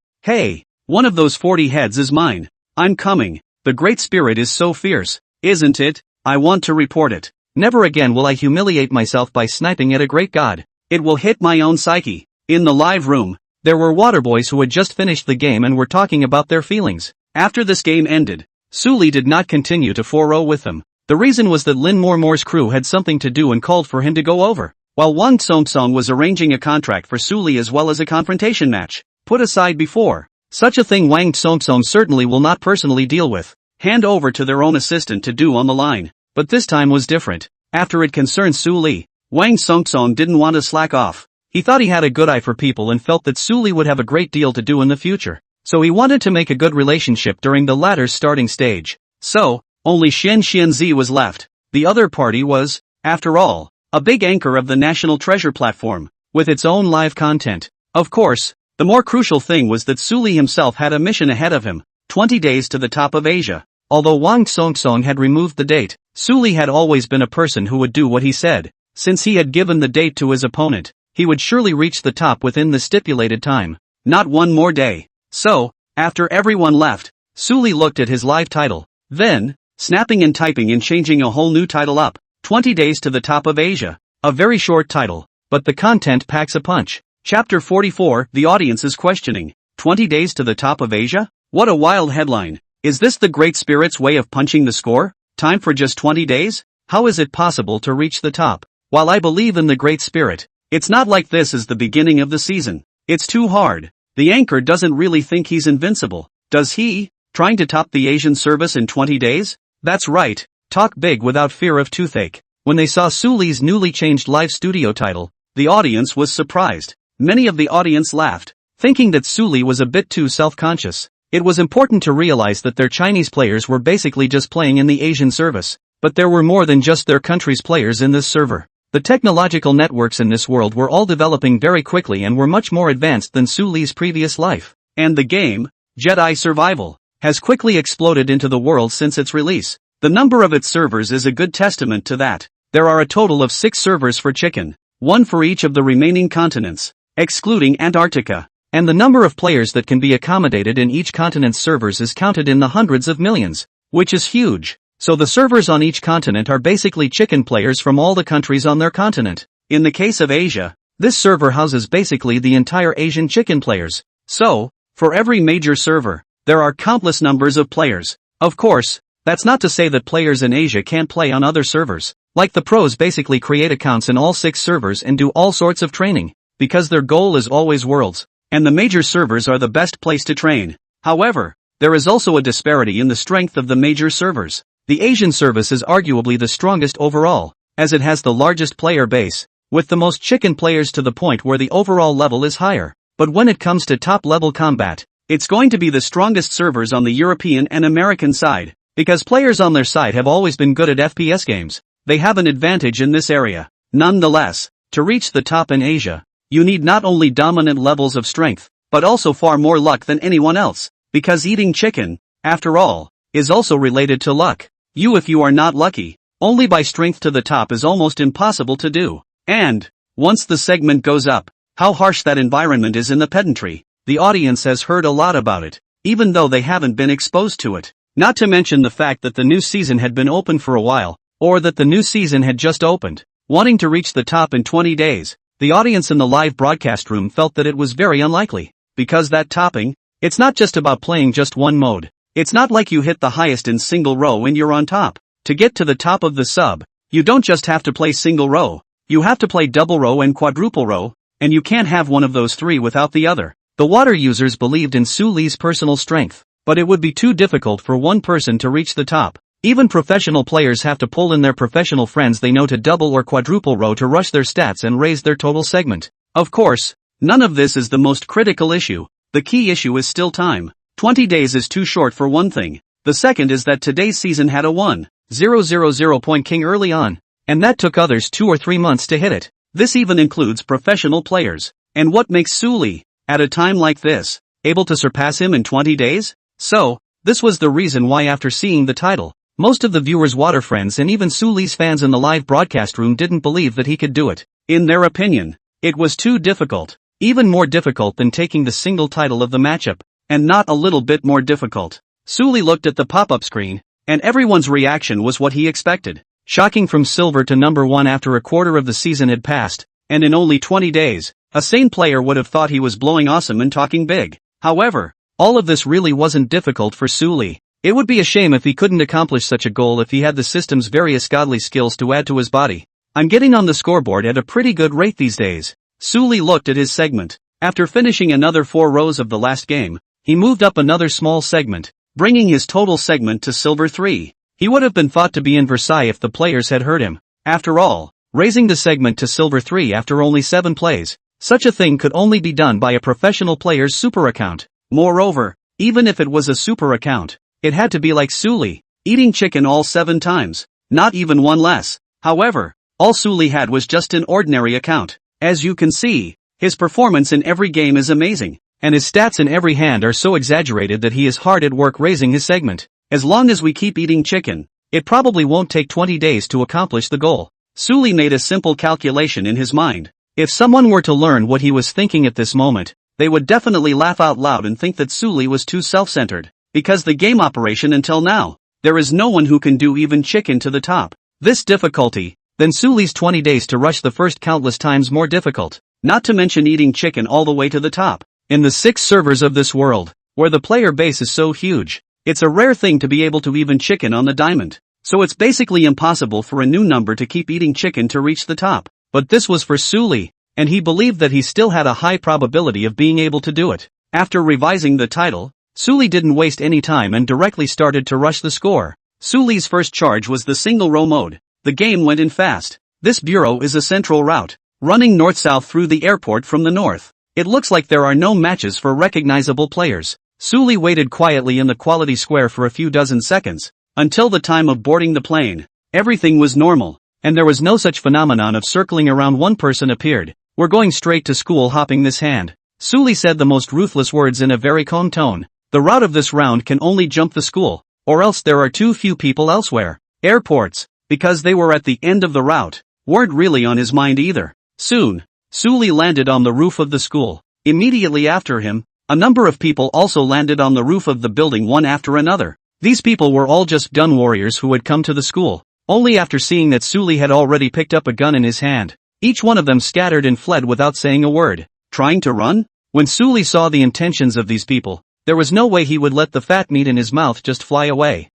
one of those 40 heads is mine. I'm coming. The Great Spirit is so fierce, isn't it? I want to report it. Never again will I humiliate myself by sniping at a great god. It will hit my own psyche. In the live room, there were water boys who had just finished the game and were talking about their feelings. After this game ended, Su Li did not continue to 4-0 with them. The reason was that Lin More's crew had something to do and called for him to go over, while Wang Songsong was arranging a contract for Su Li as well as a confrontation match. Put aside before. Such a thing Wang Songsong certainly will not personally deal with. Hand over to their own assistant to do on the line. But this time was different. After it concerned Su Li, Wang Songsong didn't want to slack off. He thought he had a good eye for people and felt that Su Li would have a great deal to do in the future. So he wanted to make a good relationship during the latter's starting stage. So, only Xian Xianzi was left. The other party was, after all, a big anchor of the National Treasure platform, with its own live content. Of course, the more crucial thing was that Su Li himself had a mission ahead of him, 20 days to the top of Asia. Although Wang Songsong had removed the date, Su Li had always been a person who would do what he said. Since he had given the date to his opponent, he would surely reach the top within the stipulated time. Not one more day. So, after everyone left, Su Li looked at his live title. Then, snapping and typing and changing a whole new title up. 20 days to the top of Asia. A very short title, but the content packs a punch. Chapter 44, the audience is questioning. 20 days to the top of Asia? What a wild headline. Is this the Great Spirit's way of punching the score? Time for just 20 days? How is it possible to reach the top? While I believe in the Great Spirit, it's not like this is the beginning of the season. It's too hard. The anchor doesn't really think he's invincible, does he? Trying to top the Asian service in 20 days? That's right. Talk big without fear of toothache. When they saw Su Li's newly changed live studio title, the audience was surprised. Many of the audience laughed, thinking that Su Li was a bit too self-conscious. It was important to realize that their Chinese players were basically just playing in the Asian service, but there were more than just their country's players in this server. The technological networks in this world were all developing very quickly and were much more advanced than Su Li's previous life. And the game, Jedi Survival, has quickly exploded into the world since its release. The number of its servers is a good testament to that. There are a total of 6 servers for Chicken, 1 for each of the remaining continents, excluding Antarctica. And the number of players that can be accommodated in each continent's servers is counted in the hundreds of millions, which is huge. So the servers on each continent are basically Chicken players from all the countries on their continent. In the case of Asia, this server houses basically the entire Asian Chicken players. So, for every major server, there are countless numbers of players. Of course, that's not to say that players in Asia can't play on other servers. Like the pros basically create accounts in all 6 servers and do all sorts of training, because their goal is always worlds, and the major servers are the best place to train. However, there is also a disparity in the strength of the major servers. The Asian service is arguably the strongest overall, as it has the largest player base, with the most Chicken players to the point where the overall level is higher. But when it comes to top-level combat, it's going to be the strongest servers on the European and American side, because players on their side have always been good at FPS games. They have an advantage in this area. Nonetheless, to reach the top in Asia, you need not only dominant levels of strength, but also far more luck than anyone else, because eating chicken, after all, is also related to luck. If you are not lucky, only by strength to the top is almost impossible to do. And, once the segment goes up, how harsh that environment is in the pedantry, the audience has heard a lot about it, even though they haven't been exposed to it. Not to mention the fact that the new season had been open for a while, or that the new season had just opened. Wanting to reach the top in 20 days, the audience in the live broadcast room felt that it was very unlikely, because that topping, it's not just about playing just one mode. It's not like you hit the highest in single row and you're on top. To get to the top of the sub, you don't just have to play single row, you have to play double row and quadruple row, and you can't have one of those 3 without the other. The water users believed in Su Li's personal strength, but it would be too difficult for one person to reach the top. Even professional players have to pull in their professional friends they know to double or quadruple row to rush their stats and raise their total segment. Of course, none of this is the most critical issue. The key issue is still time. 20 days is too short for one thing. The second is that today's season had a 1,000 point king early on, and that took others 2 or 3 months to hit it. This even includes professional players. And what makes Su Li, at a time like this, able to surpass him in 20 days? So, this was the reason why after seeing the title, most of the viewers' water friends and even Su Li's fans in the live broadcast room didn't believe that he could do it. In their opinion, it was too difficult. Even more difficult than taking the single title of the matchup. And not a little bit more difficult. Su Li looked at the pop-up screen, and everyone's reaction was what he expected. Shocking from silver to number 1 after a quarter of the season had passed, and in only 20 days, a sane player would have thought he was blowing awesome and talking big. However, all of this really wasn't difficult for Su Li. It would be a shame if he couldn't accomplish such a goal if he had the system's various godly skills to add to his body. I'm getting on the scoreboard at a pretty good rate these days. Su Li looked at his segment. After finishing another 4 rows of the last game, he moved up another small segment, bringing his total segment to silver 3. He would have been thought to be in Versailles if the players had heard him. After all, raising the segment to silver 3 after only 7 plays, such a thing could only be done by a professional player's super account. Moreover, even if it was a super account, it had to be like Su Li, eating chicken all 7 times, not even one less. However, all Su Li had was just an ordinary account. As you can see, his performance in every game is amazing. And his stats in every hand are so exaggerated that he is hard at work raising his segment. As long as we keep eating chicken, it probably won't take 20 days to accomplish the goal. Su Li made a simple calculation in his mind. If someone were to learn what he was thinking at this moment, they would definitely laugh out loud and think that Su Li was too self-centered. Because the game operation until now, there is no one who can do even chicken to the top. This difficulty, then Su Li's 20 days to rush the first countless times more difficult. Not to mention eating chicken all the way to the top. In the 6 servers of this world, where the player base is so huge, it's a rare thing to be able to even chicken on the diamond. So it's basically impossible for a new number to keep eating chicken to reach the top. But this was for Su Li, and he believed that he still had a high probability of being able to do it. After revising the title, Su Li didn't waste any time and directly started to rush the score. Su Li's first charge was the single row mode. The game went in fast. This bureau is a central route, running north-south through the airport from the north. It looks like there are no matches for recognizable players. Su Li waited quietly in the quality square for a few dozen seconds, until the time of boarding the plane. Everything was normal. and there was no such phenomenon of circling around one person appeared. "We're going straight to school hopping this hand." Suli said the most ruthless words in a very calm tone. "The route of this round can only jump the school, or else there are too few people elsewhere." Airports, because they were at the end of the route, weren't really on his mind either. Soon, Suli landed on the roof of the school. Immediately after him, a number of people also landed on the roof of the building one after another. These people were all just gun warriors who had come to the school, only after seeing that Suli had already picked up a gun in his hand. Each one of them scattered and fled without saying a word. Trying to run? When Suli saw the intentions of these people, there was no way he would let the fat meat in his mouth just fly away.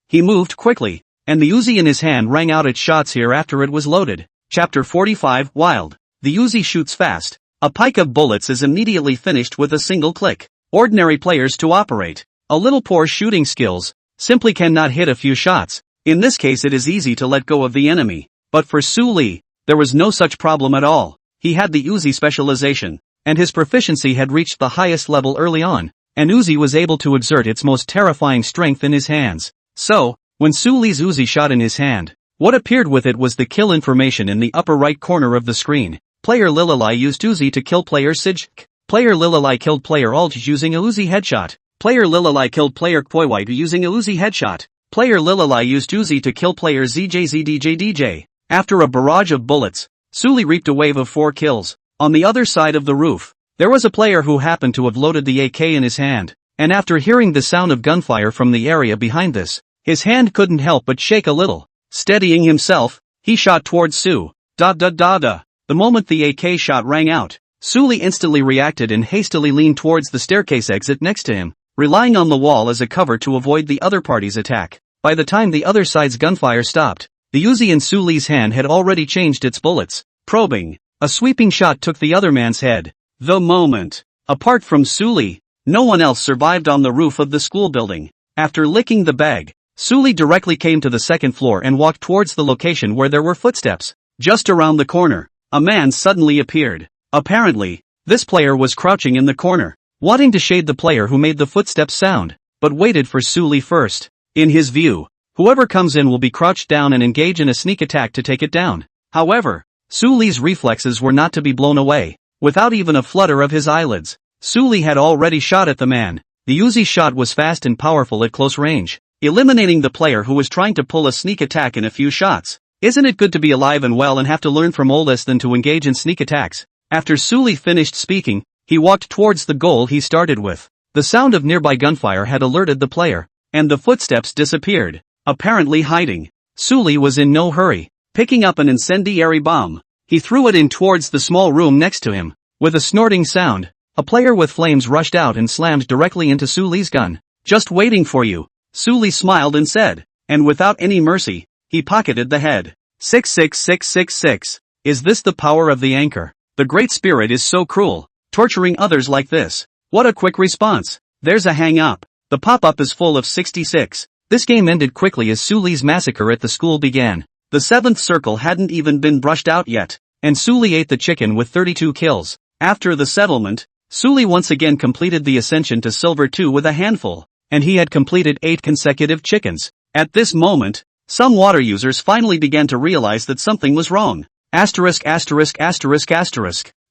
He moved quickly, and the Uzi in his hand rang out its shots here after it was loaded. Chapter 45 Wild. The Uzi shoots fast. A pike of bullets is immediately finished with a single click. Ordinary players to operate a little poor shooting skills simply cannot hit a few shots. In this case it is easy to let go of the enemy. But for Suli, there was no such problem at all. He had the Uzi specialization, and his proficiency had reached the highest level early on, and Uzi was able to exert its most terrifying strength in his hands. So, when Suli's Uzi shot in his hand, what appeared with it was the kill information in the upper right corner of the screen. Player Lililai used Uzi to kill player Sij. Player Lililai killed player Alj using a Uzi headshot. Player Lililai killed player Kpoiwai using a Uzi headshot. Player Lililai used Uzi to kill player ZJZDJDJ. After a barrage of bullets, Suli reaped a wave of 4 kills. On the other side of the roof, there was a player who happened to have loaded the AK in his hand, and after hearing the sound of gunfire from the area behind this, his hand couldn't help but shake a little. Steadying himself, he shot towards Su. The moment the AK shot rang out, Suli instantly reacted and hastily leaned towards the staircase exit next to him, relying on the wall as a cover to avoid the other party's attack. By the time the other side's gunfire stopped, the Uzi in Suli's hand had already changed its bullets. Probing, a sweeping shot took the other man's head. The moment. Apart from Suli, no one else survived on the roof of the school building. After licking the bag, Suli directly came to the second floor and walked towards the location where there were footsteps. Just around the corner, a man suddenly appeared. Apparently, this player was crouching in the corner, wanting to shade the player who made the footsteps sound, but waited for Suli first. In his view, whoever comes in will be crouched down and engage in a sneak attack to take it down. However, Suli's reflexes were not to be blown away. Without even a flutter of his eyelids, Suli had already shot at the man. The Uzi shot was fast and powerful at close range, eliminating the player who was trying to pull a sneak attack in a few shots. Isn't it good to be alive and well and have to learn from oldest than to engage in sneak attacks? After Suli finished speaking, he walked towards the goal he started with. The sound of nearby gunfire had alerted the player, and the footsteps disappeared, apparently hiding. Suli was in no hurry. Picking up an incendiary bomb, he threw it in towards the small room next to him. With a snorting sound, a player with flames rushed out and slammed directly into Suli's gun. "Just waiting for you," Suli smiled and said, and without any mercy, he pocketed the head. 66666. Is this the power of the anchor? The Great Spirit is so cruel, torturing others like this. What a quick response. There's a hang up. The pop-up is full of 66. This game ended quickly as Suli's massacre at the school began. The 7th circle hadn't even been brushed out yet, and Suli ate the chicken with 32 kills. After the settlement, Suli once again completed the ascension to Silver 2 with a handful, and he had completed 8 consecutive chickens. At this moment, some water users finally began to realize that something was wrong.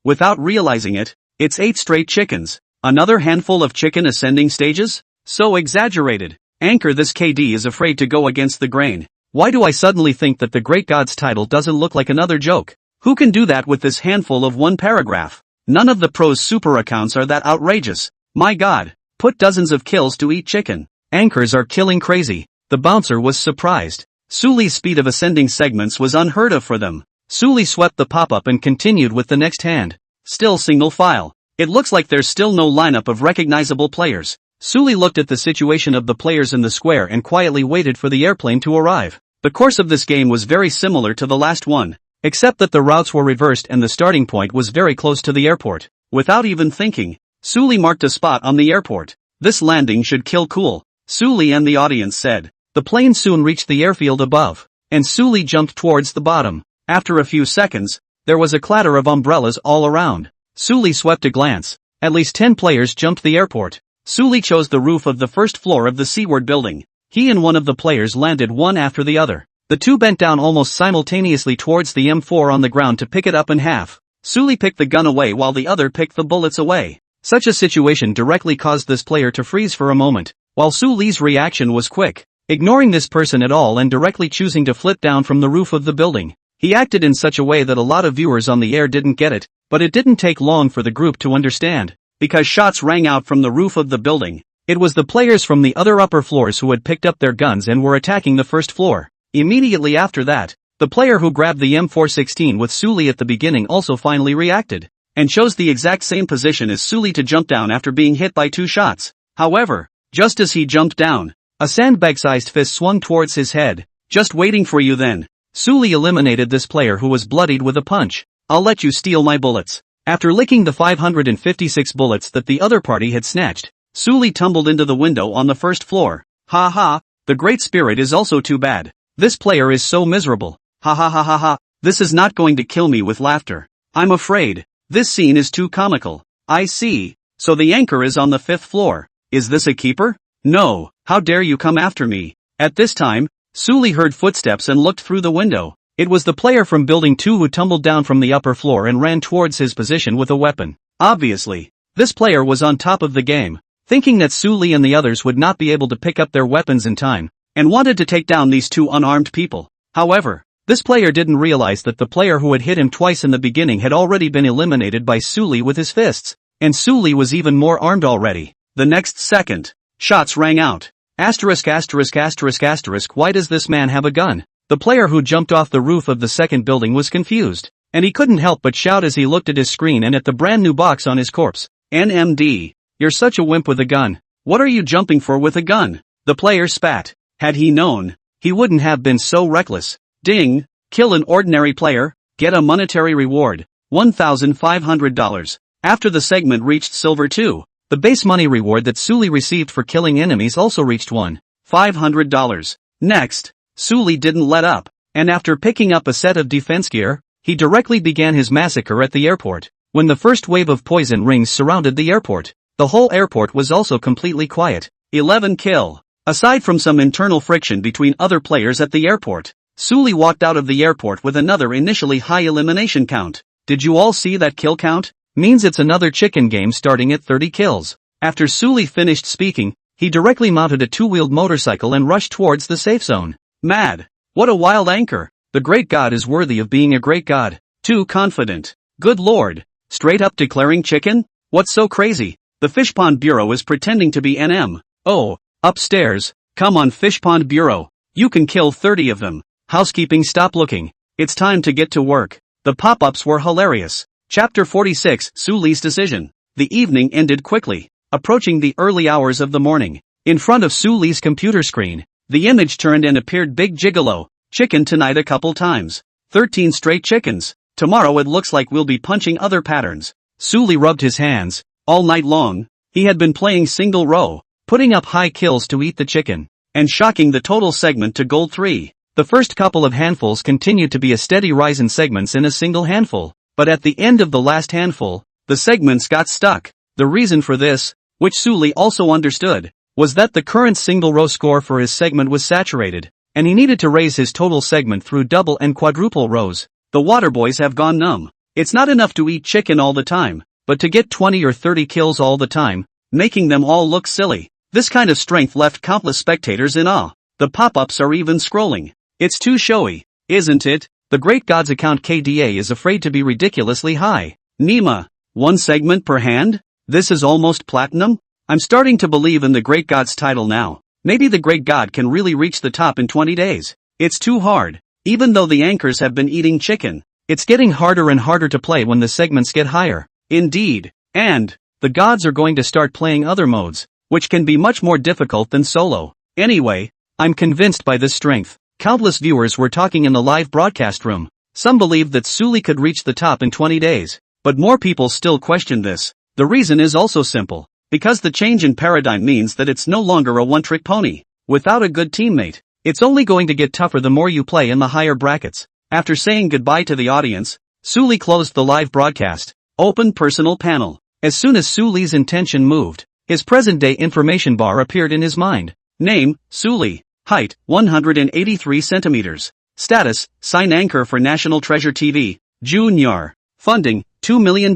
Without realizing it, it's 8 straight chickens. Another handful of chicken ascending stages? So exaggerated. Anchor, this KD is afraid to go against the grain. Why do I suddenly think that the Great God's title doesn't look like another joke? Who can do that with this handful of one paragraph? None of the pros super accounts are that outrageous. My God, put dozens of kills to eat chicken. Anchors are killing crazy. The bouncer was surprised. Suli's speed of ascending segments was unheard of for them. Suli swept the pop-up and continued with the next hand. Still single file. It looks like there's still no lineup of recognizable players. Suli looked at the situation of the players in the square and quietly waited for the airplane to arrive. The course of this game was very similar to the last one, except that the routes were reversed and the starting point was very close to the airport. Without even thinking, Suli marked a spot on the airport. This landing should kill cool, Suli and the audience said. The plane soon reached the airfield above, and Suli jumped towards the bottom. After a few seconds, there was a clatter of umbrellas all around. Suli swept a glance. At least 10 players jumped the airport. Suli chose the roof of the first floor of the Seaward building. He and one of the players landed one after the other. The two bent down almost simultaneously towards the M4 on the ground to pick it up in half. Suli picked the gun away while the other picked the bullets away. Such a situation directly caused this player to freeze for a moment, while Suli's reaction was quick, ignoring this person at all and directly choosing to flip down from the roof of the building. He acted in such a way that a lot of viewers on the air didn't get it, but it didn't take long for the group to understand, because shots rang out from the roof of the building. It was the players from the other upper floors who had picked up their guns and were attacking the first floor. Immediately after that, the player who grabbed the M416 with Suli at the beginning also finally reacted, and chose the exact same position as Suli to jump down after being hit by 2 shots. However, just as he jumped down, a sandbag-sized fist swung towards his head. Just waiting for you then. Suli eliminated this player who was bloodied with a punch. I'll let you steal my bullets. After licking the 556 bullets that the other party had snatched, Suli tumbled into the window on the first floor. Ha ha, the Great Spirit is also too bad. This player is so miserable. Ha ha ha ha ha, this is not going to kill me with laughter. I'm afraid. This scene is too comical. I see. So the anchor is on the 5th floor. Is this a keeper? No, how dare you come after me. At this time, Suli heard footsteps and looked through the window. It was the player from Building 2 who tumbled down from the upper floor and ran towards his position with a weapon. Obviously, this player was on top of the game, thinking that Suli and the others would not be able to pick up their weapons in time, and wanted to take down these 2 unarmed people. However, this player didn't realize that the player who had hit him twice in the beginning had already been eliminated by Suli with his fists, and Suli was even more armed already. The next second, shots rang out. Asterisk asterisk asterisk asterisk, why does this man have a gun? The player who jumped off the roof of the second building was confused, and he couldn't help but shout as he looked at his screen and at the brand new box on his corpse. NMD, you're such a wimp with a gun. What are you jumping for with a gun? The player spat. Had he known, he wouldn't have been so reckless. Ding, kill an ordinary player, get a monetary reward, $1,500. After the segment reached Silver 2, the base money reward that Suli received for killing enemies also reached $1,500. Next, Suli didn't let up, and after picking up a set of defense gear, he directly began his massacre at the airport. When the first wave of poison rings surrounded the airport, the whole airport was also completely quiet. 11 kill. Aside from some internal friction between other players at the airport, Suli walked out of the airport with another initially high elimination count. Did you all see that kill count? Means it's another chicken game starting at 30 kills. After Suli finished speaking, he directly mounted a 2-wheeled motorcycle and rushed towards the safe zone. Mad. What a wild anchor. The great god is worthy of being a great god. Too confident. Good lord. Straight up declaring chicken? What's so crazy? The Fish Pond Bureau is pretending to be NM. Oh, upstairs. Come on Fish Pond Bureau. You can kill 30 of them. Housekeeping, stop looking. It's time to get to work. The pop-ups were hilarious. Chapter 46, Suli's decision. The evening ended quickly, approaching the early hours of the morning. In front of Suli's computer screen, the image turned and appeared Big Gigolo, chicken tonight a couple times. 13 straight chickens. Tomorrow it looks like we'll be punching other patterns. Suli rubbed his hands. All night long, he had been playing single row, putting up high kills to eat the chicken, and shocking the total segment to gold 3. The first couple of handfuls continued to be a steady rise in segments in a single handful, but at the end of the last handful, the segments got stuck. The reason for this, which Suli also understood, was that the current single row score for his segment was saturated, and he needed to raise his total segment through double and quadruple rows. The Waterboys have gone numb. It's not enough to eat chicken all the time, but to get 20 or 30 kills all the time, making them all look silly. This kind of strength left countless spectators in awe. The pop-ups are even scrolling. It's too showy, isn't it? The Great God's account KDA is afraid to be ridiculously high. Nima, 1 segment per hand? This is almost platinum? I'm starting to believe in the Great God's title now. Maybe the Great God can really reach the top in 20 days. It's too hard. Even though the anchors have been eating chicken, it's getting harder and harder to play when the segments get higher. Indeed. And the gods are going to start playing other modes, which can be much more difficult than solo. Anyway, I'm convinced by this strength. Countless viewers were talking in the live broadcast room. Some believed that Suli could reach the top in 20 days, but more people still questioned this. The reason is also simple. Because the change in paradigm means that it's no longer a one-trick pony. Without a good teammate, it's only going to get tougher the more you play in the higher brackets. After saying goodbye to the audience, Suli closed the live broadcast. Open personal panel. As soon as Suli's intention moved, his present-day information bar appeared in his mind. Name, Suli. Height, 183 centimeters. Status, sign anchor for National Treasure TV, Junior. Funding, $2 million.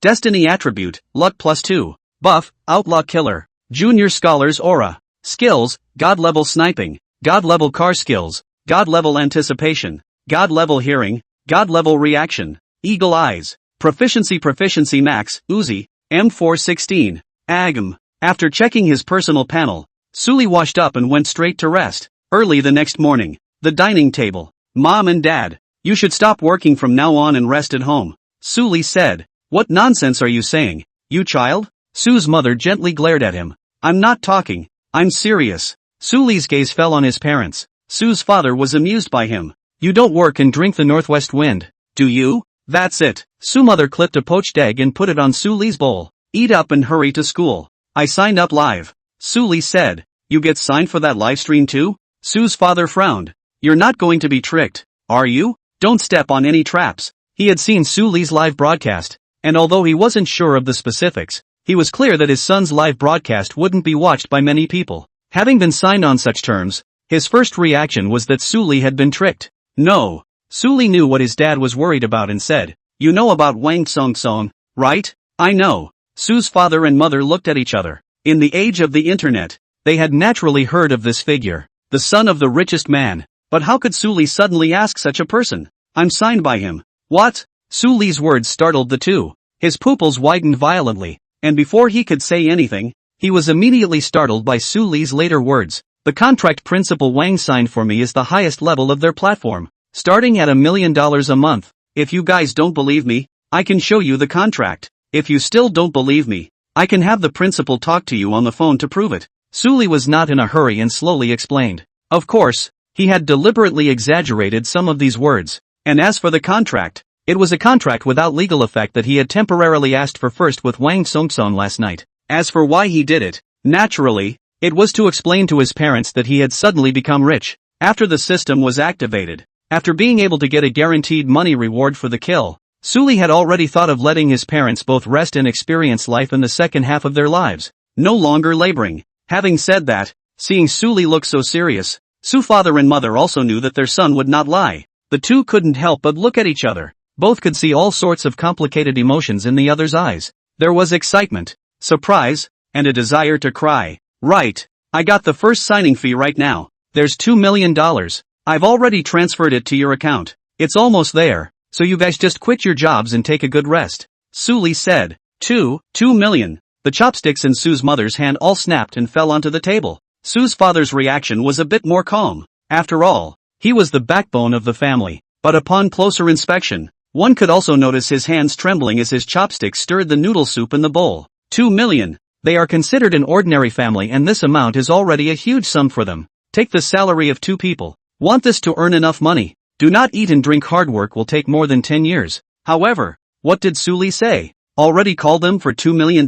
Destiny attribute, luck +2. Buff, outlaw killer. Junior scholar's aura. Skills, God level sniping, God level car skills, God level anticipation, God level hearing, God level reaction, eagle eyes. Proficiency max, Uzi, M416, AGM. After checking his personal panel, Sully washed up and went straight to rest. Early the next morning, the dining table. Mom and Dad, you should stop working from now on and rest at home. Sully said. What nonsense are you saying, you child? Sue's mother gently glared at him. I'm not talking, I'm serious. Sully's gaze fell on his parents. Sue's father was amused by him. You don't work and drink the northwest wind, do you? That's it. Sue's mother clipped a poached egg and put it on Sully's bowl. Eat up and hurry to school. I signed up live. Sully said. You get signed for that live stream too? Sue's father frowned. You're not going to be tricked, are you? Don't step on any traps. He had seen Sully's live broadcast, and although he wasn't sure of the specifics, he was clear that his son's live broadcast wouldn't be watched by many people. Having been signed on such terms, his first reaction was that Sully had been tricked. No. Sully knew what his dad was worried about and said, you know about Wang Song, right? I know. Sue's father and mother looked at each other. In the age of the internet, they had naturally heard of this figure, the son of the richest man. But how could Sully suddenly ask such a person? I'm signed by him. What? Sully's words startled the two. His pupils widened violently, and before he could say anything, he was immediately startled by Sully's later words. The contract principal Wang signed for me is the highest level of their platform, starting at $1 million a month. If you guys don't believe me, I can show you the contract. If you still don't believe me, I can have the principal talk to you on the phone to prove it. Sully was not in a hurry and slowly explained. Of course, he had deliberately exaggerated some of these words. And as for the contract, it was a contract without legal effect that he had temporarily asked for first with Wang Songson last night. As for why he did it, naturally, it was to explain to his parents that he had suddenly become rich. After the system was activated, after being able to get a guaranteed money reward for the kill, Sully had already thought of letting his parents both rest and experience life in the second half of their lives, no longer laboring. Having said that, seeing Sully look so serious, Sue's father and mother also knew that their son would not lie. The two couldn't help but look at each other. Both could see all sorts of complicated emotions in the other's eyes. There was excitement, surprise, and a desire to cry. Right. I got the first signing fee right now. There's $2 million. I've already transferred it to your account. It's almost there, so you guys just quit your jobs and take a good rest. Sully said. $2 million. The chopsticks in Sue's mother's hand all snapped and fell onto the table. Sue's father's reaction was a bit more calm. After all, he was the backbone of the family. But upon closer inspection, one could also notice his hands trembling as his chopsticks stirred the noodle soup in the bowl. $2 million. They are considered an ordinary family and this amount is already a huge sum for them. Take the salary of 2 people. Want this to earn enough money. Do not eat and drink. Hard work will take more than 10 years. However, what did Sully say? Already called them for $2 million?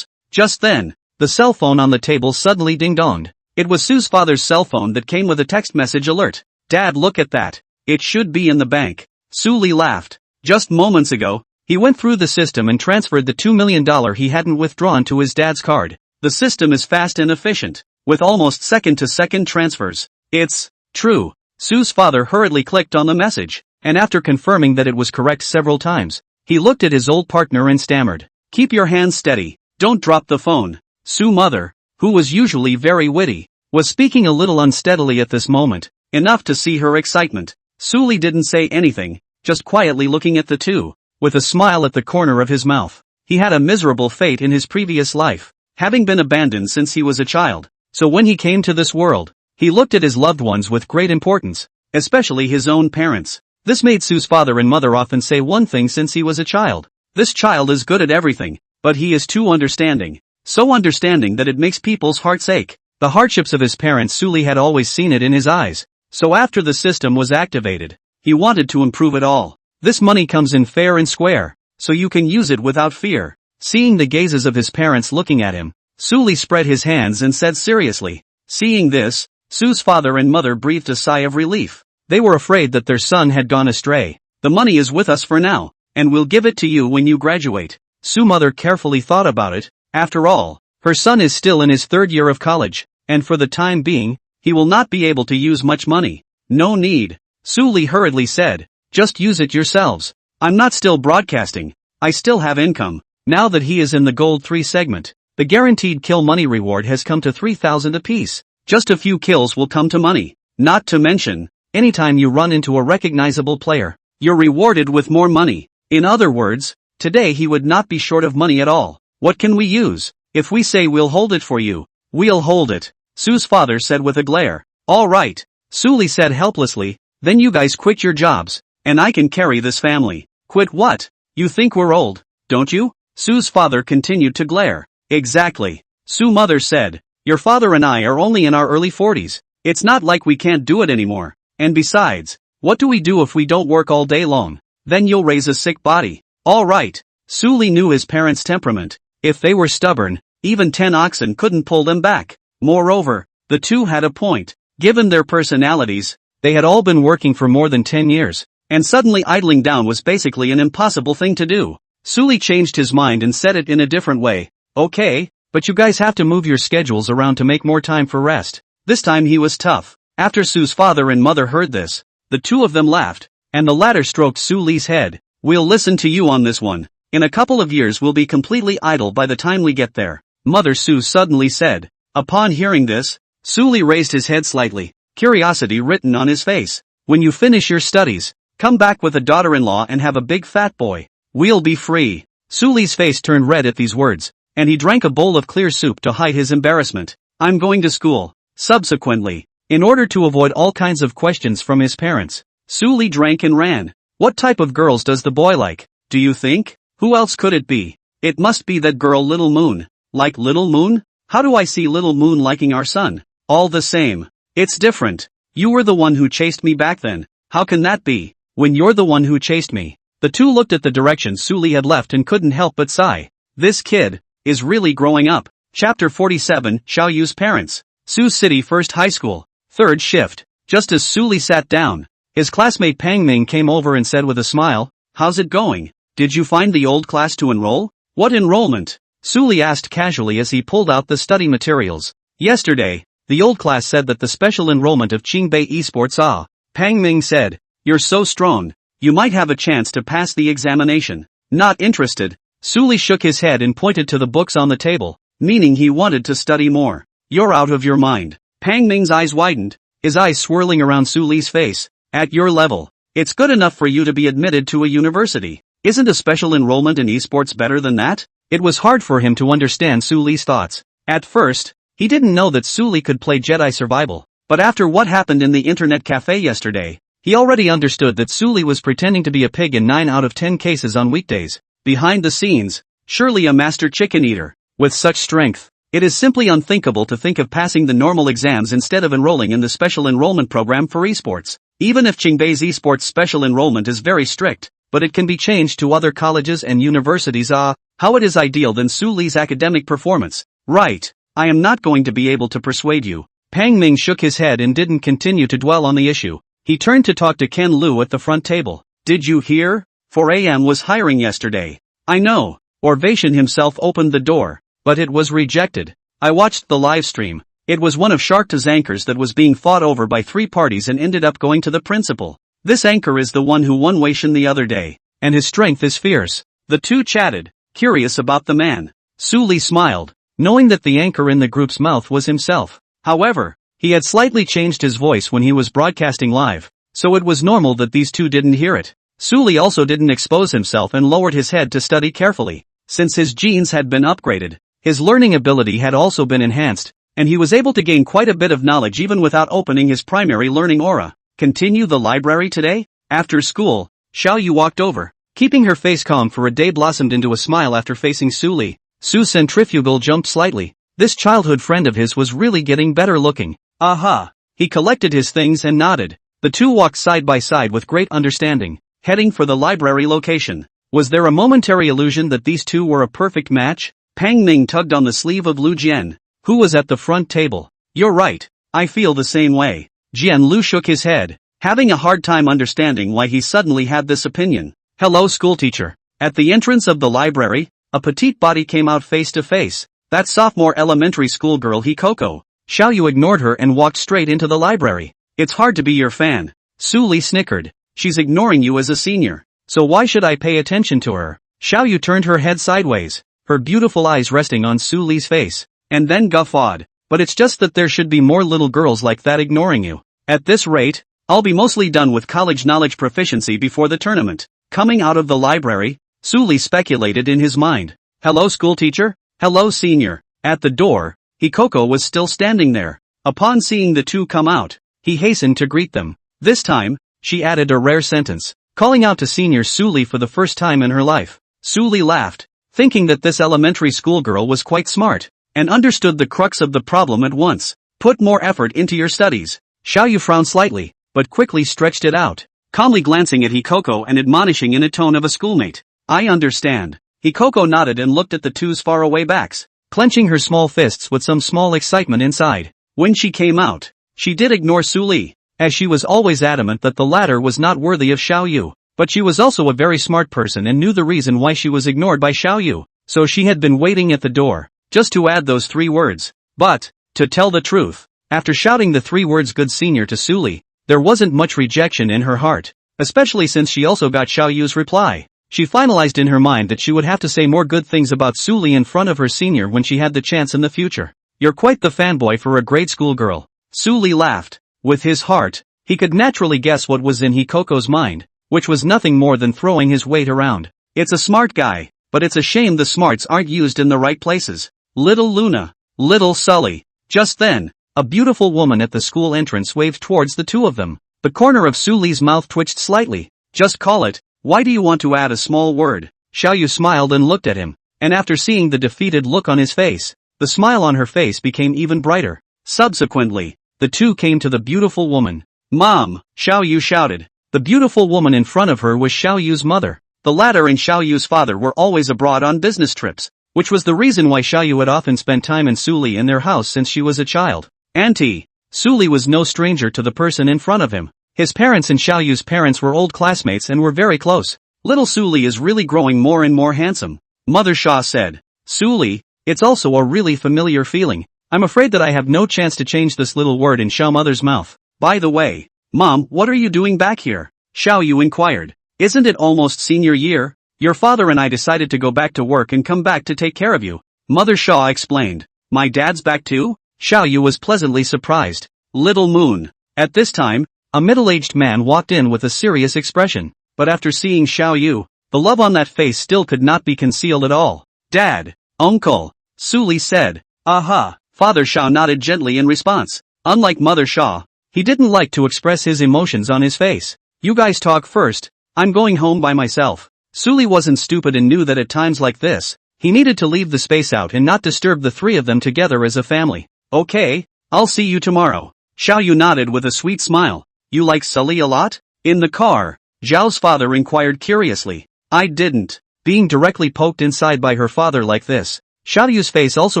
Just then, the cell phone on the table suddenly ding-donged. It was Sue's father's cell phone that came with a text message alert. Dad, look at that. It should be in the bank. Sully laughed. Just moments ago, he went through the system and transferred the $2 million he hadn't withdrawn to his dad's card. The system is fast and efficient, with almost second-to-second transfers. It's true. Sue's father hurriedly clicked on the message, and after confirming that it was correct several times, he looked at his old partner and stammered. Keep your hands steady. Don't drop the phone. Sue's mother, who was usually very witty, was speaking a little unsteadily at this moment, enough to see her excitement. Sully didn't say anything, just quietly looking at the two, with a smile at the corner of his mouth. He had a miserable fate in his previous life, having been abandoned since he was a child. So when he came to this world, he looked at his loved ones with great importance, especially his own parents. This made Sue's father and mother often say one thing since he was a child. This child is good at everything, but he is too understanding. So understanding that it makes people's hearts ache. The hardships of his parents, Sully had always seen it in his eyes. So after the system was activated, he wanted to improve it all. This money comes in fair and square, so you can use it without fear. Seeing the gazes of his parents looking at him, Sully spread his hands and said seriously. Seeing this, Sue's father and mother breathed a sigh of relief. They were afraid that their son had gone astray. The money is with us for now, and we'll give it to you when you graduate. Sue's mother carefully thought about it. After all, her son is still in his 3rd year of college, and for the time being, he will not be able to use much money. No need. Su Li hurriedly said. Just use it yourselves. I'm not still broadcasting. I still have income. Now that he is in the Gold 3 segment, the guaranteed kill money reward has come to 3,000 apiece. Just a few kills will come to money. Not to mention, anytime you run into a recognizable player, you're rewarded with more money. In other words, today he would not be short of money at all. What can we use? If we say we'll hold it for you, we'll hold it, Su's father said with a glare. All right, Su Li said helplessly, then you guys quit your jobs, and I can carry this family. Quit what? You think we're old, don't you? Su's father continued to glare. Exactly, Su's mother said. Your father and I are only in our early 40s. It's not like we can't do it anymore. And besides, what do we do if we don't work all day long? Then you'll raise a sick body. All right. Su Li knew his parents' temperament. If they were stubborn, even 10 oxen couldn't pull them back. Moreover, the two had a point. Given their personalities, they had all been working for more than 10 years, and suddenly idling down was basically an impossible thing to do. Su Li changed his mind and said it in a different way. Okay, but you guys have to move your schedules around to make more time for rest. This time he was tough. After Su's father and mother heard this, the two of them laughed, and the latter stroked Su Li's head. We'll listen to you on this one. In a couple of years we'll be completely idle by the time we get there, Mother Su suddenly said. Upon hearing this, Su Li raised his head slightly, curiosity written on his face. When you finish your studies, come back with a daughter-in-law and have a big fat boy. We'll be free. Su Li's face turned red at these words, and he drank a bowl of clear soup to hide his embarrassment. I'm going to school. Subsequently, in order to avoid all kinds of questions from his parents, Su Li drank and ran. What type of girls does the boy like, do you think? Who else could it be? It must be that girl Little Moon. Like Little Moon? How do I see Little Moon liking our son? All the same. It's different. You were the one who chased me back then. How can that be, when you're the one who chased me? The two looked at the direction Su Li had left and couldn't help but sigh. This kid is really growing up. Chapter 47, Xiao Yu's parents. Su's City First High School. Third shift. Just as Su Li sat down, his classmate Pang Ming came over and said with a smile, how's it going? Did you find the old class to enroll? What enrollment? Su Li asked casually as he pulled out the study materials. Yesterday, the old class said that the special enrollment of Qingbei Esports Ah. Pang Ming said, you're so strong, you might have a chance to pass the examination. Not interested. Su Li shook his head and pointed to the books on the table, meaning he wanted to study more. You're out of your mind. Pang Ming's eyes widened, his eyes swirling around Su Li's face. At your level, it's good enough for you to be admitted to a university. Isn't a special enrollment in esports better than that? It was hard for him to understand Su Li's thoughts. At first, he didn't know that Su Li could play Jedi Survival, but after what happened in the internet cafe yesterday, he already understood that Su Li was pretending to be a pig in 9 out of 10 cases on weekdays. Behind the scenes, surely a master chicken eater. With such strength, it is simply unthinkable to think of passing the normal exams instead of enrolling in the special enrollment program for esports. Even if Qingbei's esports special enrollment is very strict, but it can be changed to other colleges and universities. How it is ideal than Su Li's academic performance. Right, I am not going to be able to persuade you. Pang Ming shook his head and didn't continue to dwell on the issue. He turned to talk to Ken Liu at the front table. Did you hear? 4am was hiring yesterday. I know. Orvation himself opened the door, but it was rejected. I watched the live stream. It was one of Shark Tan's anchors that was being fought over by 3 parties and ended up going to the principal. This anchor is the one who won Weishan the other day, and his strength is fierce. The two chatted, curious about the man. Su Li smiled, knowing that the anchor in the group's mouth was himself. However, he had slightly changed his voice when he was broadcasting live, so it was normal that these two didn't hear it. Su Li also didn't expose himself and lowered his head to study carefully. Since his genes had been upgraded, his learning ability had also been enhanced, and he was able to gain quite a bit of knowledge even without opening his primary learning aura. Continue the library today? After school, Xiao Yu walked over. Keeping her face calm for a day blossomed into a smile after facing Su Li. Su's centrifugal jumped slightly. This childhood friend of his was really getting better looking. Aha! He collected his things and nodded. The two walked side by side with great understanding, heading for the library location. Was there a momentary illusion that these two were a perfect match? Pang Ming tugged on the sleeve of Lu Jian, who was at the front table. You're right. I feel the same way. Jian Lu shook his head, having a hard time understanding why he suddenly had this opinion. Hello, schoolteacher. At the entrance of the library, a petite body came out face to face. That sophomore elementary school girl Hikoko. Xiao Yu ignored her and walked straight into the library. It's hard to be your fan. Su Li snickered. She's ignoring you as a senior. So why should I pay attention to her? Xiao Yu turned her head sideways, her beautiful eyes resting on Su Li's face, and then guffawed. But it's just that there should be more little girls like that ignoring you. At this rate, I'll be mostly done with college knowledge proficiency before the tournament. Coming out of the library, Su Li speculated in his mind. Hello schoolteacher? Hello senior. At the door, Hikoko was still standing there. Upon seeing the two come out, he hastened to greet them. This time, she added a rare sentence, calling out to senior Su Li for the first time in her life. Su Li laughed, thinking that this elementary school girl was quite smart, and understood the crux of the problem at once. Put more effort into your studies. Xiao Yu frowned slightly, but quickly stretched it out, calmly glancing at Hikoko and admonishing in a tone of a schoolmate. I understand. Hikoko nodded and looked at the two's faraway backs, clenching her small fists with some small excitement inside. When she came out, she did ignore Su Li, as she was always adamant that the latter was not worthy of Xiao Yu. But she was also a very smart person and knew the reason why she was ignored by Xiao Yu, so she had been waiting at the door, just to add those 3 words. But, to tell the truth, after shouting the 3 words good senior to Su Li, there wasn't much rejection in her heart, especially since she also got Xiao Yu's reply. She finalized in her mind that she would have to say more good things about Su Li in front of her senior when she had the chance in the future. You're quite the fanboy for a grade school girl. Su Li laughed. With his heart, he could naturally guess what was in Hikoko's mind, which was nothing more than throwing his weight around. It's a smart guy, but it's a shame the smarts aren't used in the right places. Little Luna, little Sully. Just then, a beautiful woman at the school entrance waved towards the two of them. The corner of Su Li's mouth twitched slightly. Just call it. Why do you want to add a small word? Xiao Yu smiled and looked at him, and after seeing the defeated look on his face, the smile on her face became even brighter. Subsequently, the two came to the beautiful woman. Mom, Xiao Yu shouted. The beautiful woman in front of her was Xiao Yu's mother. The latter and Xiao Yu's father were always abroad on business trips, which was the reason why Xiao Yu had often spent time in Su Li in their house since she was a child. Auntie. Su Li was no stranger to the person in front of him. His parents and Xiao Yu's parents were old classmates and were very close. Little Su Li is really growing more and more handsome, Mother Sha said. Su Li, it's also a really familiar feeling. I'm afraid that I have no chance to change this little word in Xiao Mother's mouth. By the way, Mom, what are you doing back here? Xiao Yu inquired. Isn't it almost senior year? Your father and I decided to go back to work and come back to take care of you. Mother Sha explained. My dad's back too? Xiao Yu was pleasantly surprised. Little Moon. At this time, a middle-aged man walked in with a serious expression, but after seeing Xiao Yu, the love on that face still could not be concealed at all. Dad, Uncle, Su Li said. Aha, Father Sha nodded gently in response. Unlike Mother Sha, he didn't like to express his emotions on his face. You guys talk first, I'm going home by myself. Su Li wasn't stupid and knew that at times like this, he needed to leave the space out and not disturb the three of them together as a family. Okay, I'll see you tomorrow. Xiao Yu nodded with a sweet smile. You like Sully a lot? In the car, Zhao's father inquired curiously. I didn't. Being directly poked inside by her father like this, Xiao Yu's face also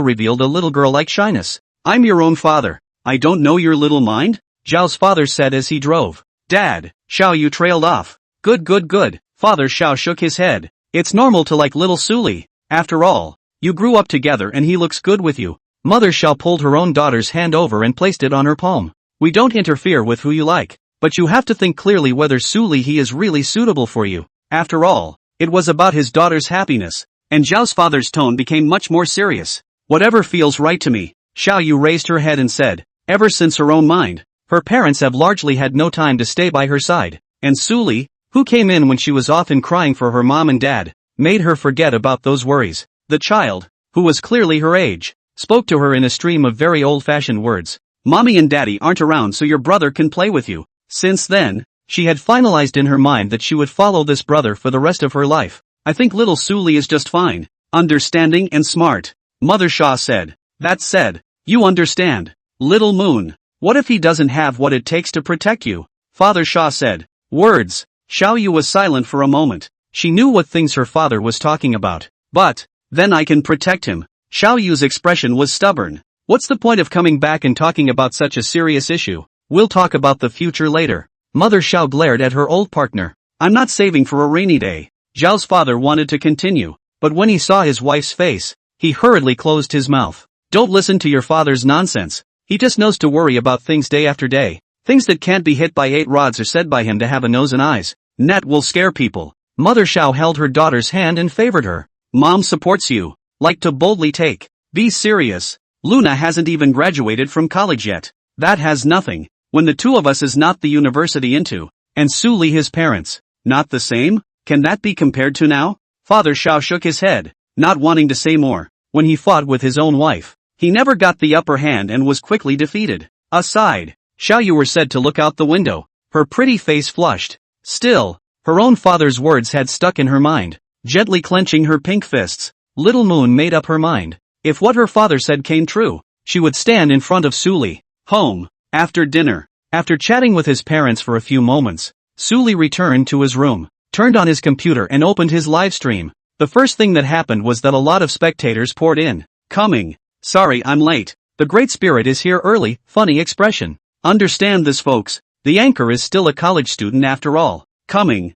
revealed a little girl-like shyness. I'm your own father. I don't know your little mind? Zhao's father said as he drove. Dad, Xiao Yu trailed off. Good. Father Xiao shook his head. It's normal to like little Su Li. After all, you grew up together and he looks good with you. Mother Xiao pulled her own daughter's hand over and placed it on her palm. We don't interfere with who you like, but you have to think clearly whether Su Li he is really suitable for you. After all, it was about his daughter's happiness, and Zhao's father's tone became much more serious. Whatever feels right to me. Xiao Yu raised her head and said, ever since her own mind, her parents have largely had no time to stay by her side, and Su Li, who came in when she was often crying for her mom and dad, made her forget about those worries. The child, who was clearly her age, spoke to her in a stream of very old-fashioned words. Mommy and daddy aren't around so your brother can play with you. Since then, she had finalized in her mind that she would follow this brother for the rest of her life. I think little Su Li is just fine, understanding and smart, Mother Sha said. That said, you understand. Little Moon, what if he doesn't have what it takes to protect you? Father Sha said. Words. Xiao Yu was silent for a moment. She knew what things her father was talking about. But, then I can protect him. Xiao Yu's expression was stubborn. What's the point of coming back and talking about such a serious issue? We'll talk about the future later. Mother Xiao glared at her old partner. I'm not saving for a rainy day. Zhao's father wanted to continue, but when he saw his wife's face, he hurriedly closed his mouth. Don't listen to your father's nonsense. He just knows to worry about things day after day. Things that can't be hit by 8 rods are said by him to have a nose and eyes. Net will scare people. Mother Xiao held her daughter's hand and favored her. Mom supports you. Like to boldly take. Be serious. Luna hasn't even graduated from college yet. That has nothing. When the two of us is not the university into. And Su Li his parents. Not the same? Can that be compared to now? Father Xiao shook his head, not wanting to say more. When he fought with his own wife, he never got the upper hand and was quickly defeated. Aside, Xiao Yu were said to look out the window. Her pretty face flushed. Still, her own father's words had stuck in her mind. Gently clenching her pink fists, Little Moon made up her mind. If what her father said came true, she would stand in front of Su Li. Home. After dinner. After chatting with his parents for a few moments, Su Li returned to his room, turned on his computer and opened his live stream. The first thing that happened was that a lot of spectators poured in. Coming. Sorry I'm late. The Great Spirit is here early. Funny expression. Understand this folks. The anchor is still a college student after all. Coming.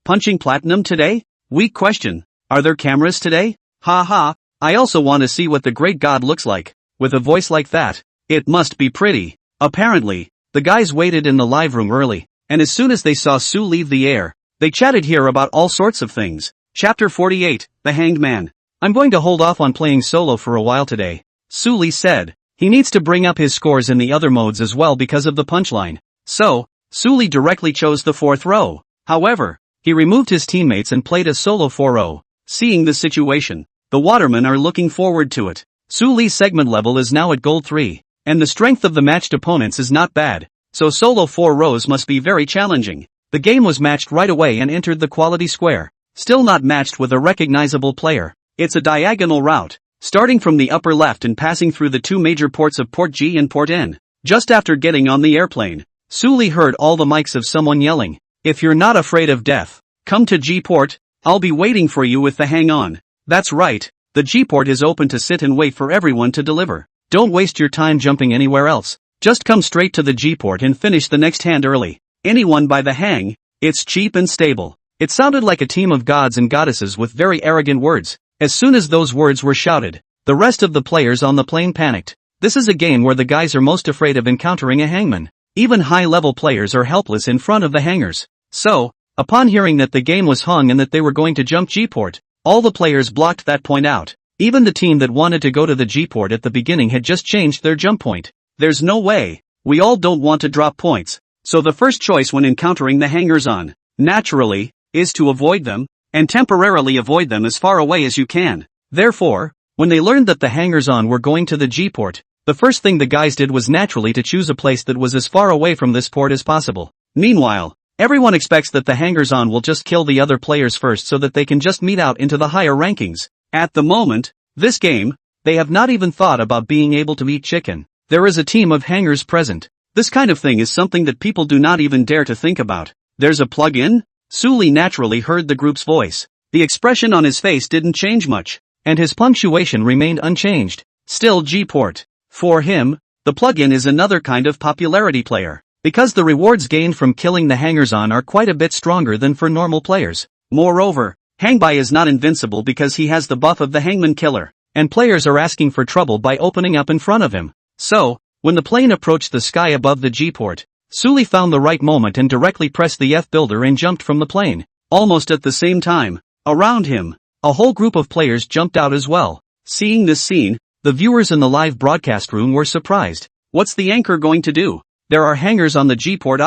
Punching platinum today? Weak question. Are there cameras today? Ha ha. I also want to see what the great god looks like. With a voice like that, it must be pretty. Apparently, the guys waited in the live room early, and as soon as they saw Su leave the air, they chatted here about all sorts of things. Chapter 48, The Hanged Man. I'm going to hold off on playing solo for a while today, Su Li said. He needs to bring up his scores in the other modes as well because of the punchline. So, Su Li directly chose the 4th row. However, he removed his teammates and played a solo 4-0. Seeing the situation, the watermen are looking forward to it. Su Li's segment level is now at gold 3, and the strength of the matched opponents is not bad, so solo 4 rows must be very challenging. The game was matched right away and entered the quality square. Still not matched with a recognizable player. It's a diagonal route, starting from the upper left and passing through the 2 major ports of Port G and Port N. Just after getting on the airplane, Su Li heard all the mics of someone yelling, "If you're not afraid of death, come to G-Port, I'll be waiting for you with the hang on." That's right, the G-Port is open to sit and wait for everyone to deliver. Don't waste your time jumping anywhere else. Just come straight to the G-Port and finish the next hand early. Anyone by the hang, it's cheap and stable. It sounded like a team of gods and goddesses with very arrogant words. As soon as those words were shouted, the rest of the players on the plane panicked. This is a game where the guys are most afraid of encountering a hangman. Even high-level players are helpless in front of the hangers. So, upon hearing that the game was hung and that they were going to jump G-Port, all the players blocked that point out. Even the team that wanted to go to the G-Port at the beginning had just changed their jump point. There's no way. We all don't want to drop points. So the first choice when encountering the hangers-on, naturally, is to avoid them, and temporarily avoid them as far away as you can. Therefore, when they learned that the hangers-on were going to the G-Port, the first thing the guys did was naturally to choose a place that was as far away from this port as possible. Meanwhile, everyone expects that the hangers-on will just kill the other players first so that they can just meet out into the higher rankings. At the moment, this game, they have not even thought about being able to eat chicken. There is a team of hangers present. This kind of thing is something that people do not even dare to think about. There's a plug-in? Su Li naturally heard the group's voice. The expression on his face didn't change much, and his punctuation remained unchanged. Still G-Port. For him, the plug-in is another kind of popularity player, because the rewards gained from killing the hangers-on are quite a bit stronger than for normal players. Moreover, Hangbai is not invincible because he has the buff of the Hangman Killer, and players are asking for trouble by opening up in front of him. So, when the plane approached the sky above the G-Port, Su Li found the right moment and directly pressed the F-builder and jumped from the plane. Almost at the same time, around him, a whole group of players jumped out as well. Seeing this scene, the viewers in the live broadcast room were surprised. What's the anchor going to do? There are hangers on the G-Port.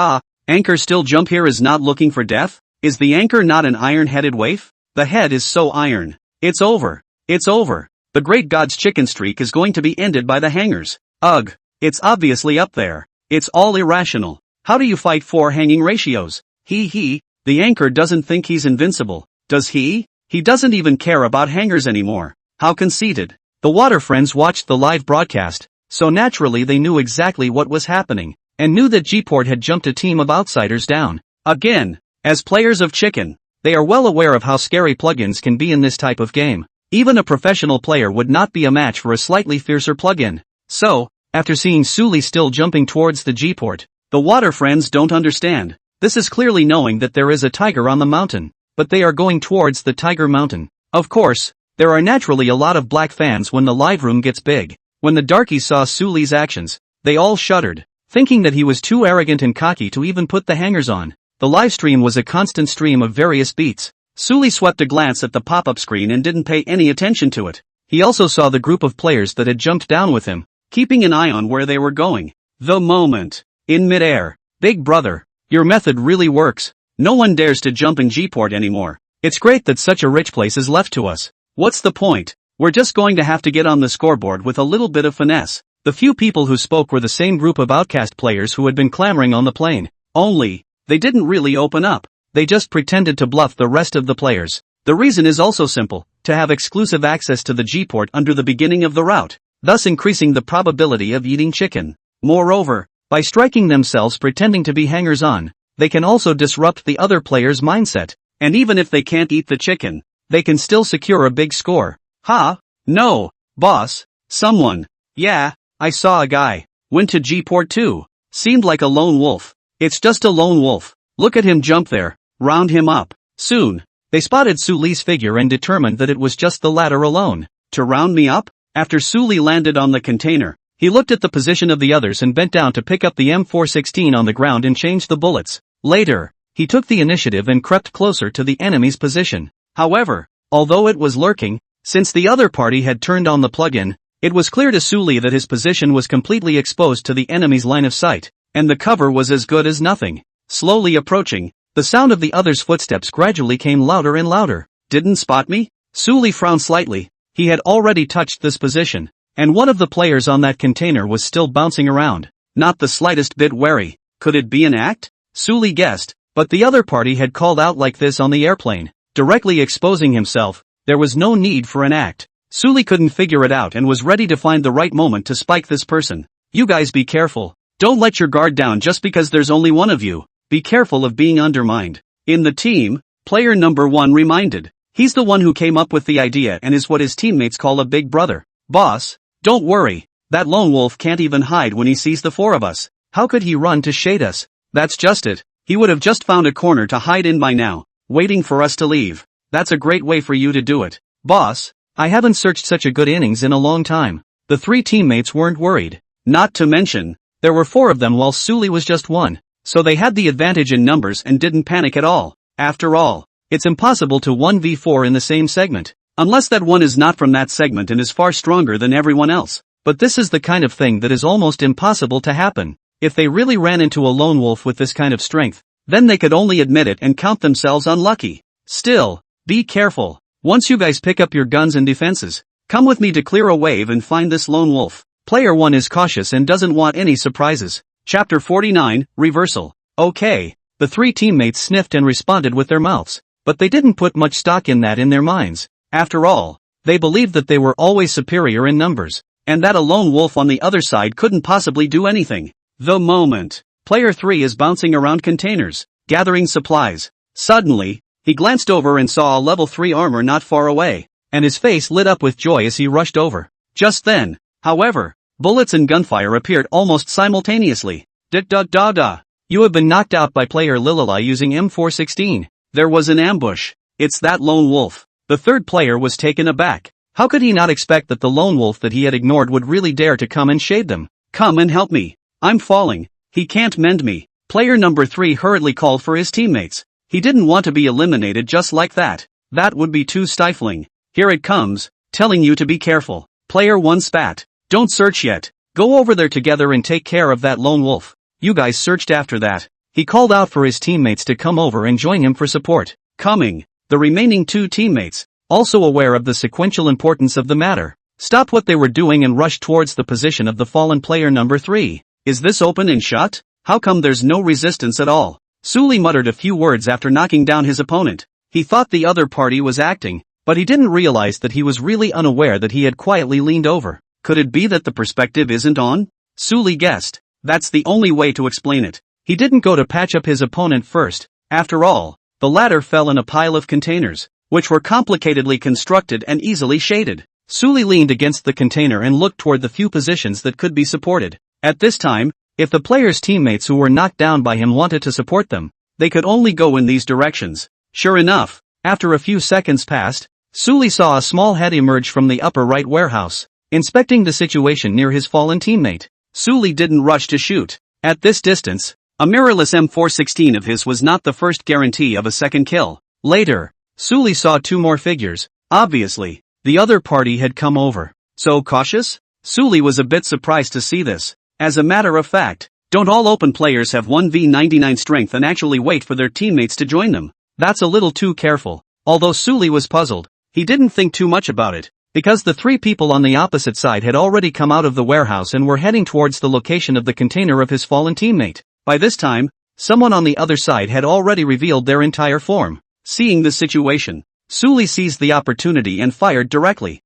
Anchor still jump here is not looking for death? Is the anchor not an iron-headed waif? The head is so iron. It's over. It's over. The great god's chicken streak is going to be ended by the hangers. Ugh. It's obviously up there. It's all irrational. How do you fight 4 hanging ratios? The anchor doesn't think he's invincible, does he? He doesn't even care about hangers anymore. How conceited. The water friends watched the live broadcast, so naturally they knew exactly what was happening, and knew that G-Port had jumped a team of outsiders down. Again, as players of chicken, they are well aware of how scary plugins can be in this type of game. Even a professional player would not be a match for a slightly fiercer plugin. So, after seeing Su Li still jumping towards the G-Port, the water friends don't understand. This is clearly knowing that there is a tiger on the mountain, but they are going towards the tiger mountain. Of course, there are naturally a lot of black fans when the live room gets big. When the darkies saw Su Li's actions, they all shuddered. thinking that he was too arrogant and cocky to even put the hangers on. The livestream was a constant stream of various beats. Sully swept a glance at the pop-up screen and didn't pay any attention to it. He also saw the group of players that had jumped down with him, keeping an eye on where they were going. The moment. In midair. Big brother, your method really works. No one dares to jump in G-port anymore. It's great that such a rich place is left to us. What's the point? We're just going to have to get on the scoreboard with a little bit of finesse. The few people who spoke were the same group of outcast players who had been clamoring on the plane. Only, they didn't really open up. They just pretended to bluff the rest of the players. The reason is also simple, to have exclusive access to the G-port under the beginning of the route, thus increasing the probability of eating chicken. Moreover, by striking themselves pretending to be hangers-on, they can also disrupt the other player's mindset. And even if they can't eat the chicken, they can still secure a big score. Ha? No, boss. Someone. Yeah, I saw a guy. Went to G-port too. Seemed like a lone wolf. It's just a lone wolf. Look at him jump there. Round him up. Soon, they spotted Sully's figure and determined that it was just the latter alone. To round me up? After Sully landed on the container, he looked at the position of the others and bent down to pick up the M416 on the ground and change the bullets. Later, he took the initiative and crept closer to the enemy's position. However, although it was lurking, since the other party had turned on the plug-in, it was clear to Sully that his position was completely exposed to the enemy's line of sight, and the cover was as good as nothing. Slowly approaching, the sound of the other's footsteps gradually came louder and louder. Didn't spot me? Sully frowned slightly. He had already touched this position, and one of the players on that container was still bouncing around, not the slightest bit wary. Could it be an act? Sully guessed, but the other party had called out like this on the airplane, directly exposing himself. There was no need for an act. Sully couldn't figure it out and was ready to find the right moment to spike this person. You guys be careful. Don't let your guard down just because there's only one of you. Be careful of being undermined. In the team, player number 1 reminded. He's the one who came up with the idea and is what his teammates call a big brother. Boss, don't worry. That lone wolf can't even hide when he sees the 4 of us. How could he run to shade us? That's just it. He would have just found a corner to hide in by now, waiting for us to leave. That's a great way for you to do it. Boss, I haven't searched such a good innings in a long time. The 3 teammates weren't worried. Not to mention, there were 4 of them while Sully was just 1. So they had the advantage in numbers and didn't panic at all. After all, it's impossible to 1v4 in the same segment, unless that one is not from that segment and is far stronger than everyone else. But this is the kind of thing that is almost impossible to happen. If they really ran into a lone wolf with this kind of strength, then they could only admit it and count themselves unlucky. Still, be careful. Once you guys pick up your guns and defenses, come with me to clear a wave and find this lone wolf. Player 1 is cautious and doesn't want any surprises. Chapter 49, Reversal. Okay, the 3 teammates sniffed and responded with their mouths, but they didn't put much stock in that in their minds. After all, they believed that they were always superior in numbers, and that a lone wolf on the other side couldn't possibly do anything. The moment. Player 3 is bouncing around containers, gathering supplies. Suddenly, he glanced over and saw a level 3 armor not far away, and his face lit up with joy as he rushed over. Just then, however, bullets and gunfire appeared almost simultaneously. Da-da-da-da. You have been knocked out by player Lilila using M416. There was an ambush. It's that lone wolf. The 3rd player was taken aback. How could he not expect that the lone wolf that he had ignored would really dare to come and shade them? Come and help me. I'm falling. He can't mend me. Player number 3 hurriedly called for his teammates. He didn't want to be eliminated just like that. That would be too stifling. Here it comes, telling you to be careful. Player 1 spat. Don't search yet. Go over there together and take care of that lone wolf. You guys searched after that. He called out for his teammates to come over and join him for support. Coming. The remaining 2 teammates, also aware of the sequential importance of the matter, stopped what they were doing and rushed towards the position of the fallen player number 3. Is this open and shut? How come there's no resistance at all? Sully muttered a few words after knocking down his opponent. He thought the other party was acting, but he didn't realize that he was really unaware that he had quietly leaned over. Could it be that the perspective isn't on? Sully guessed. That's the only way to explain it. He didn't go to patch up his opponent first. After all, the latter fell in a pile of containers, which were complicatedly constructed and easily shaded. Sully leaned against the container and looked toward the few positions that could be supported. At this time, if the player's teammates who were knocked down by him wanted to support them, they could only go in these directions. Sure enough, after a few seconds passed, Sully saw a small head emerge from the upper right warehouse, inspecting the situation near his fallen teammate. Sully didn't rush to shoot. At this distance, a mirrorless M416 of his was not the first guarantee of a second kill. Later, Sully saw two more figures. Obviously, the other party had come over. So cautious? Sully was a bit surprised to see this. As a matter of fact, don't all open players have 1v99 strength and actually wait for their teammates to join them? That's a little too careful. Although Sully was puzzled, he didn't think too much about it, because the three people on the opposite side had already come out of the warehouse and were heading towards the location of the container of his fallen teammate. By this time, someone on the other side had already revealed their entire form. Seeing the situation, Sully seized the opportunity and fired directly.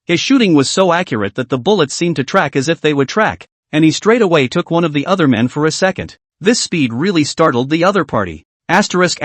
His shooting was so accurate that the bullets seemed to track as if they would track, and he straight away took one of the other men for a second. This speed really startled the other party. Asterisk.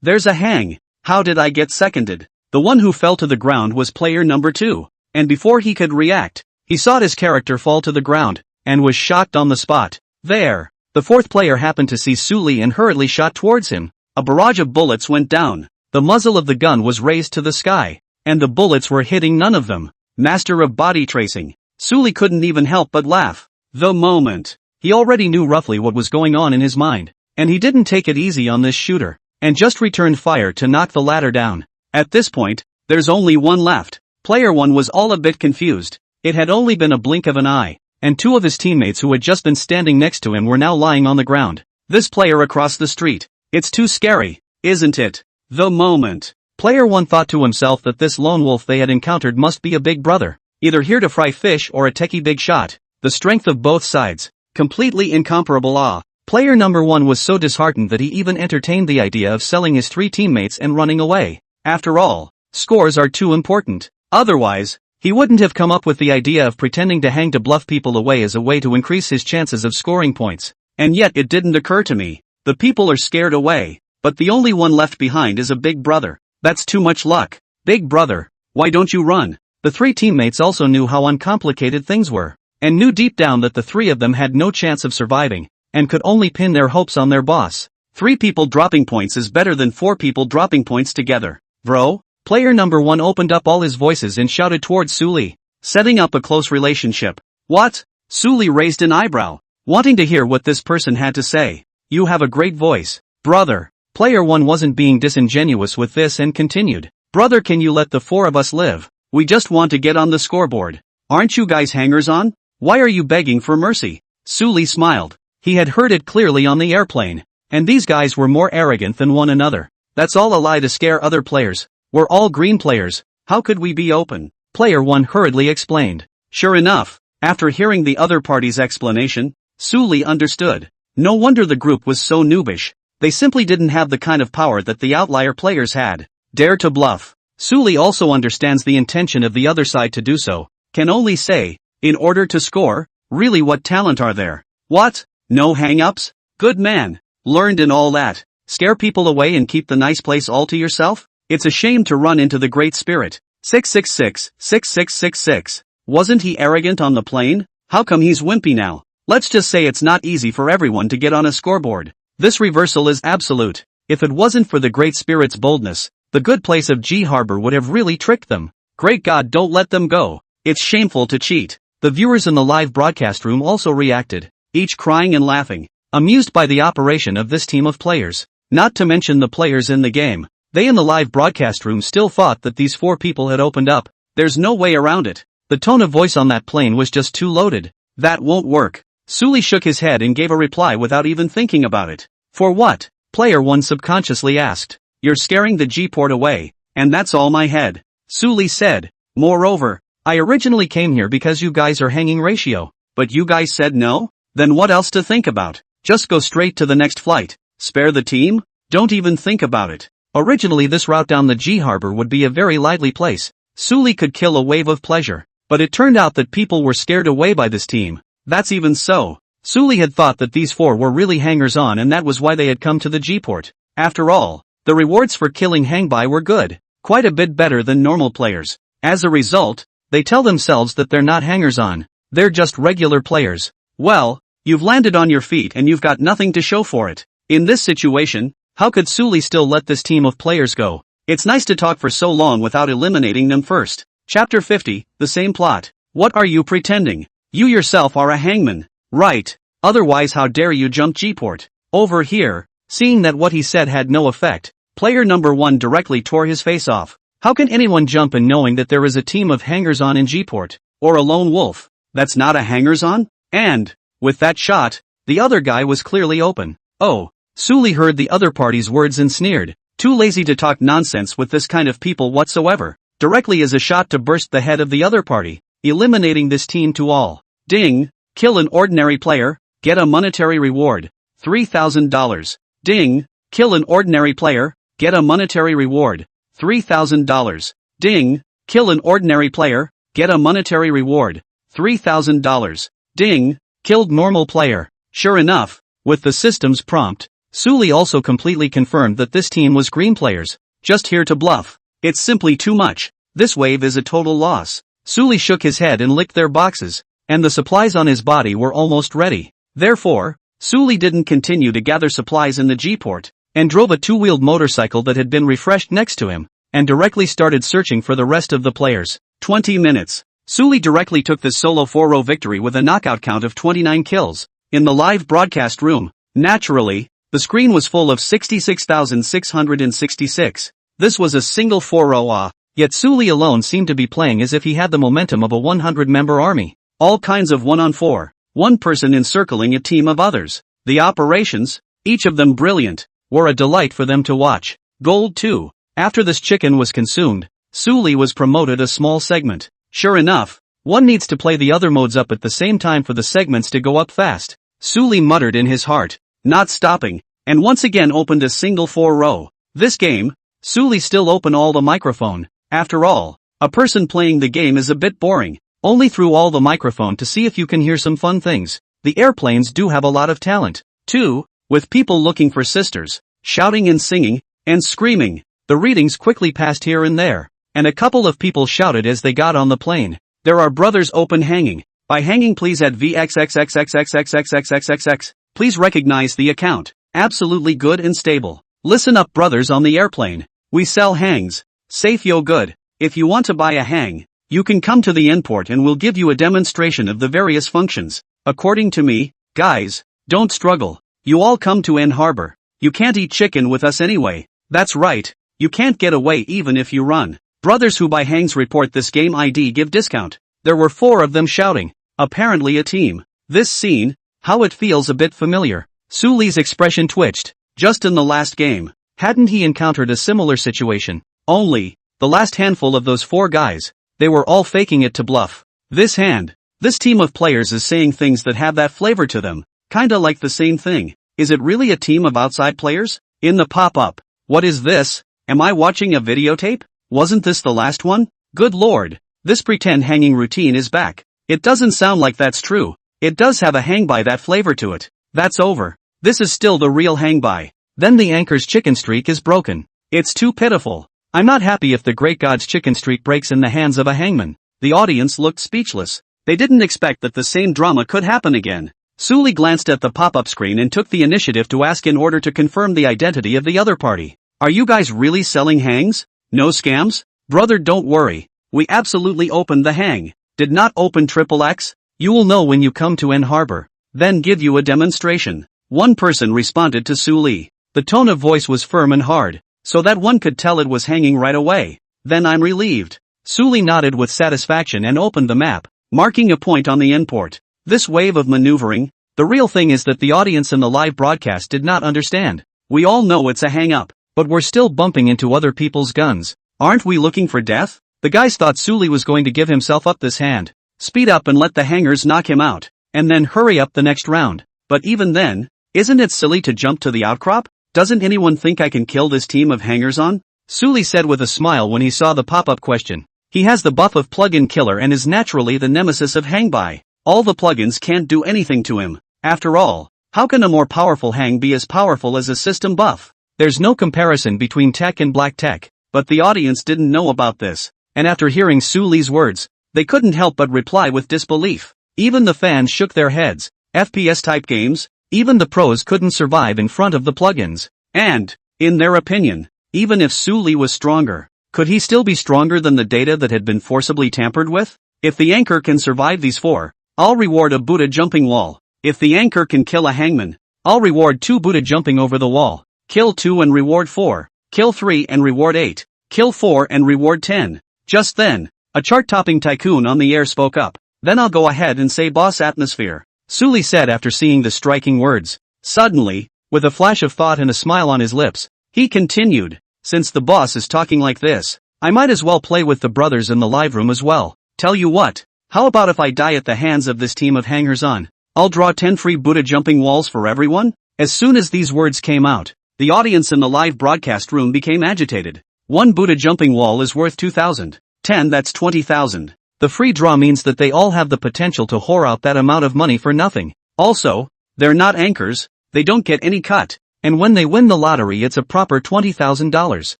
There's a hang. How did I get seconded? The one who fell to the ground was player number 2, and before he could react, he saw his character fall to the ground, and was shocked on the spot. There. The fourth player happened to see Sully and hurriedly shot towards him. A barrage of bullets went down. The muzzle of the gun was raised to the sky, and the bullets were hitting none of them. Master of body tracing. Sully couldn't even help but laugh. The moment. He already knew roughly what was going on in his mind, and he didn't take it easy on this shooter, and just returned fire to knock the latter down. At this point, there's only one left. Player 1 was all a bit confused. It had only been a blink of an eye, and two of his teammates who had just been standing next to him were now lying on the ground. This player across the street. It's too scary, isn't it? The moment. Player 1 thought to himself that this lone wolf they had encountered must be a big brother, either here to fry fish or a techie big shot. The strength of both sides, completely incomparable. Player number 1 was so disheartened that he even entertained the idea of selling his three teammates and running away. After all, scores are too important. Otherwise, he wouldn't have come up with the idea of pretending to hang to bluff people away as a way to increase his chances of scoring points. And yet it didn't occur to me. The people are scared away, but the only one left behind is a big brother. That's too much luck. Big brother, why don't you run? The three teammates also knew how uncomplicated things were, and knew deep down that the three of them had no chance of surviving, and could only pin their hopes on their boss. 3 people dropping points is better than 4 people dropping points together. Bro? Player number 1 opened up all his voices and shouted towards Sully, setting up a close relationship. What? Sully raised an eyebrow, wanting to hear what this person had to say. You have a great voice, brother. Player 1 wasn't being disingenuous with this and continued. Brother, can you let the 4 of us live? We just want to get on the scoreboard. Aren't you guys hangers-on? Why are you begging for mercy? Sully smiled. He had heard it clearly on the airplane. And these guys were more arrogant than one another. That's all a lie to scare other players. We're all green players. How could we be open? Player 1 hurriedly explained. Sure enough, after hearing the other party's explanation, Sully understood. No wonder the group was so noobish. They simply didn't have the kind of power that the outlier players had. Dare to bluff. Sully also understands the intention of the other side to do so. Can only say, in order to score, really what talent are there? What? No hang-ups? Good man. Learned and all that. Scare people away and keep the nice place all to yourself? It's a shame to run into the Great Spirit. 666. Wasn't he arrogant on the plane? How come he's wimpy now? Let's just say it's not easy for everyone to get on a scoreboard. This reversal is absolute. If it wasn't for the Great Spirit's boldness, the good place of G Harbor would have really tricked them. Great God, don't let them go. It's shameful to cheat. The viewers in the live broadcast room also reacted, each crying and laughing, amused by the operation of this team of players. Not to mention the players in the game. They in the live broadcast room still thought that these 4 people had opened up. There's no way around it. The tone of voice on that plane was just too loaded. That won't work. Sully shook his head and gave a reply without even thinking about it. For what? Player 1 subconsciously asked. You're scaring the G-port away, and that's all my head. Sully said. Moreover, I originally came here because you guys are hanging ratio, but you guys said no? Then what else to think about? Just go straight to the next flight. Spare the team? Don't even think about it. Originally this route down the G Harbor would be a very lively place. Sully could kill a wave of pleasure, but it turned out that people were scared away by this team. That's even so. Sully had thought that these 4 were really hangers-on and that was why they had come to the G-port. After all, the rewards for killing hang-by were good, quite a bit better than normal players. As a result, they tell themselves that they're not hangers-on, they're just regular players. Well, you've landed on your feet and you've got nothing to show for it. In this situation, how could Sully still let this team of players go? It's nice to talk for so long without eliminating them first. Chapter 50, the same plot. What are you pretending? You yourself are a hangman, right? Otherwise how dare you jump G-port? Over here, seeing that what he said had no effect, player number 1 directly tore his face off. How can anyone jump in knowing that there is a team of hangers-on in G-port? Or a lone wolf? That's not a hangers-on? And, with that shot, the other guy was clearly open. Oh, Suli heard the other party's words and sneered. Too lazy to talk nonsense with this kind of people whatsoever. Directly as a shot to burst the head of the other party, eliminating this team to all. Ding! Kill an ordinary player, get a monetary reward. $3,000. Ding! Kill an ordinary player, get a monetary reward. $3,000. Ding! Kill an ordinary player, get a monetary reward. $3,000. Ding! Killed normal player. Sure enough, with the system's prompt, Suli also completely confirmed that this team was green players, just here to bluff. It's simply too much. This wave is a total loss. Suli shook his head and licked their boxes, and the supplies on his body were almost ready. Therefore, Suli didn't continue to gather supplies in the G-port, and drove a two-wheeled motorcycle that had been refreshed next to him, and directly started searching for the rest of the players. 20 minutes. Suli directly took the solo 4-row victory with a knockout count of 29 kills. In the live broadcast room, naturally, the screen was full of 66,666. This was a single 4-row yet Suli alone seemed to be playing as if he had the momentum of a 100-member army. All kinds of 1-on-4, one person encircling a team of others. The operations, each of them brilliant, were a delight for them to watch. Gold 2. After this chicken was consumed, Suli was promoted a small segment. Sure enough, one needs to play the other modes up at the same time for the segments to go up fast. Suli muttered in his heart, not stopping, and once again opened a single 4-row. This game, Suli still open all the microphone. After all, a person playing the game is a bit boring. Only through all the microphone to see if you can hear some fun things. The airplanes do have a lot of talent, too, with people looking for sisters, shouting and singing, and screaming. The readings quickly passed here and there, and a couple of people shouted as they got on the plane. There are brothers open hanging. By hanging please add VXXXXXXXXXXXX. Please recognize the account. Absolutely good and stable. Listen up brothers on the airplane. We sell hangs. Safe yo good. If you want to buy a hang, you can come to the airport and we'll give you a demonstration of the various functions. According to me, guys, don't struggle. You all come to Ann Harbor. You can't eat chicken with us anyway. That's right. You can't get away even if you run. Brothers who buy hangs report this game ID give discount. There were 4 of them shouting. Apparently a team. This scene, how it feels a bit familiar. Suli's expression twitched. Just in the last game, hadn't he encountered a similar situation? Only, the last handful of those 4 guys, they were all faking it to bluff. This team of players is saying things that have that flavor to them, kinda like the same thing. Is it really a team of outside players? In the pop-up. What is this? Am I watching a videotape? Wasn't this the last one? Good lord, this pretend hanging routine is back. It doesn't sound like that's true. It does have a hang-by that flavor to it. That's over. This is still the real hang-by. Then the anchor's chicken streak is broken. It's too pitiful. I'm not happy if the great god's chicken streak breaks in the hands of a hangman. The audience looked speechless. They didn't expect that the same drama could happen again. Suli glanced at the pop-up screen and took the initiative to ask in order to confirm the identity of the other party. Are you guys really selling hangs? No scams? Brother, don't worry. We absolutely opened the hang. Did not open XXX? You will know when you come to Ann Harbor. Then give you a demonstration. One person responded to Suli. The tone of voice was firm and hard, so that one could tell it was hanging right away. Then I'm relieved. Suli nodded with satisfaction and opened the map, marking a point on the endport. This wave of maneuvering, the real thing is that the audience in the live broadcast did not understand. We all know it's a hang-up, but we're still bumping into other people's guns. Aren't we looking for death? The guys thought Suli was going to give himself up this hand. Speed up and let the hangers knock him out, and then hurry up the next round. But even then, isn't it silly to jump to the outcrop? Doesn't anyone think I can kill this team of hangers-on? Suli said with a smile when he saw the pop-up question. He has the buff of plug-in killer and is naturally the nemesis of hang-by. All the plugins can't do anything to him. After all, how can a more powerful hang be as powerful as a system buff? There's no comparison between tech and black tech, but the audience didn't know about this, and after hearing Suli's words, they couldn't help but reply with disbelief. Even the fans shook their heads. FPS-type games, even the pros couldn't survive in front of the plugins. And, in their opinion, even if Suli was stronger, could he still be stronger than the data that had been forcibly tampered with? If the anchor can survive these 4, I'll reward a Buddha jumping wall. If the anchor can kill a hangman, I'll reward 2 Buddha jumping over the wall. Kill 2 and reward 4. Kill 3 and reward 8. Kill 4 and reward 10. Just then, a chart-topping tycoon on the air spoke up. Then I'll go ahead and say boss atmosphere, Suli said after seeing the striking words. Suddenly, with a flash of thought and a smile on his lips, he continued, since the boss is talking like this, I might as well play with the brothers in the live room as well. Tell you what, how about if I die at the hands of this team of hangers-on? I'll draw 10 free Buddha jumping walls for everyone? As soon as these words came out, the audience in the live broadcast room became agitated. 1 Buddha jumping wall is worth 2,000. 10 that's 20,000. The free draw means that they all have the potential to whore out that amount of money for nothing. Also, they're not anchors, they don't get any cut, and when they win the lottery it's a proper $20,000.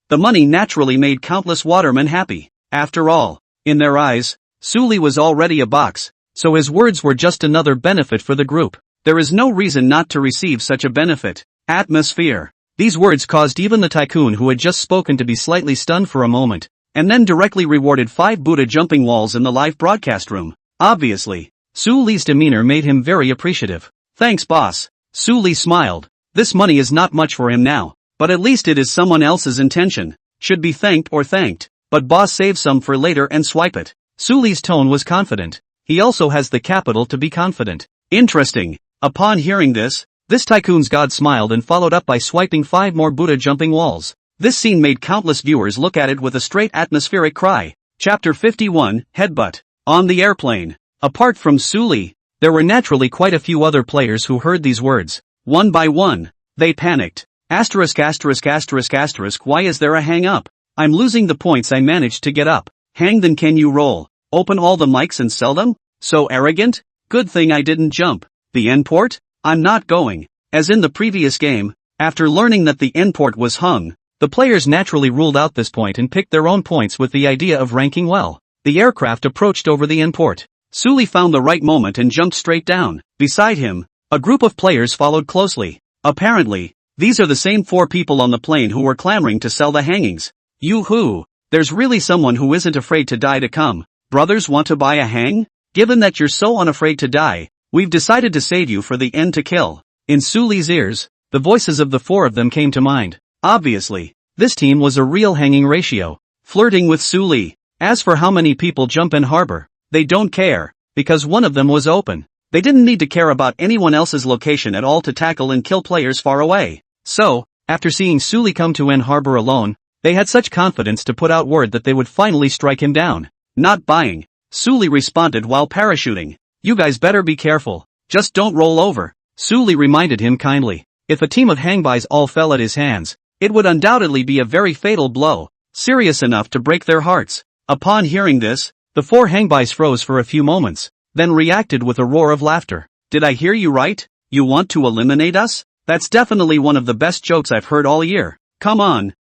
The money naturally made countless watermen happy. After all, in their eyes, Suli was already a box, so his words were just another benefit for the group. There is no reason not to receive such a benefit. Atmosphere. These words caused even the tycoon who had just spoken to be slightly stunned for a moment, and then directly rewarded 5 Buddha jumping walls in the live broadcast room. Obviously, Suli's demeanor made him very appreciative. Thanks boss. Suli smiled. This money is not much for him now, but at least it is someone else's intention. Should be thanked or thanked, but boss save some for later and swipe it. Suli's tone was confident. He also has the capital to be confident. Interesting. Upon hearing this tycoon's god smiled and followed up by swiping 5 more Buddha jumping walls. This scene made countless viewers look at it with a straight atmospheric cry. Chapter 51, Headbutt. On the airplane. Apart from Suli, there were naturally quite a few other players who heard these words. One by one, they panicked. Asterisk asterisk asterisk asterisk why is there a hang up? I'm losing the points I managed to get up. Hang then can you roll? Open all the mics and sell them? So arrogant? Good thing I didn't jump. The end port? I'm not going. As in the previous game, after learning that the end port was hung, the players naturally ruled out this point and picked their own points with the idea of ranking well. The aircraft approached over the end port. Suli found the right moment and jumped straight down. Beside him, a group of players followed closely. Apparently, these are the same 4 people on the plane who were clamoring to sell the hangings. Yoo-hoo! There's really someone who isn't afraid to die to come. Brothers want to buy a hang? Given that you're so unafraid to die, we've decided to save you for the end to kill. In Suli's ears, the voices of the 4 of them came to mind. Obviously, this team was a real hanging ratio. Flirting with Suli. As for how many people jump in harbor, they don't care, because one of them was open. They didn't need to care about anyone else's location at all to tackle and kill players far away. So, after seeing Suli come to N Harbor alone, they had such confidence to put out word that they would finally strike him down. Not buying. Suli responded while parachuting. You guys better be careful. Just don't roll over. Suli reminded him kindly. If a team of hangbuys all fell at his hands, it would undoubtedly be a very fatal blow, serious enough to break their hearts. Upon hearing this, the 4 hangbuys froze for a few moments, then reacted with a roar of laughter. Did I hear you right? You want to eliminate us? That's definitely one of the best jokes I've heard all year. Come on,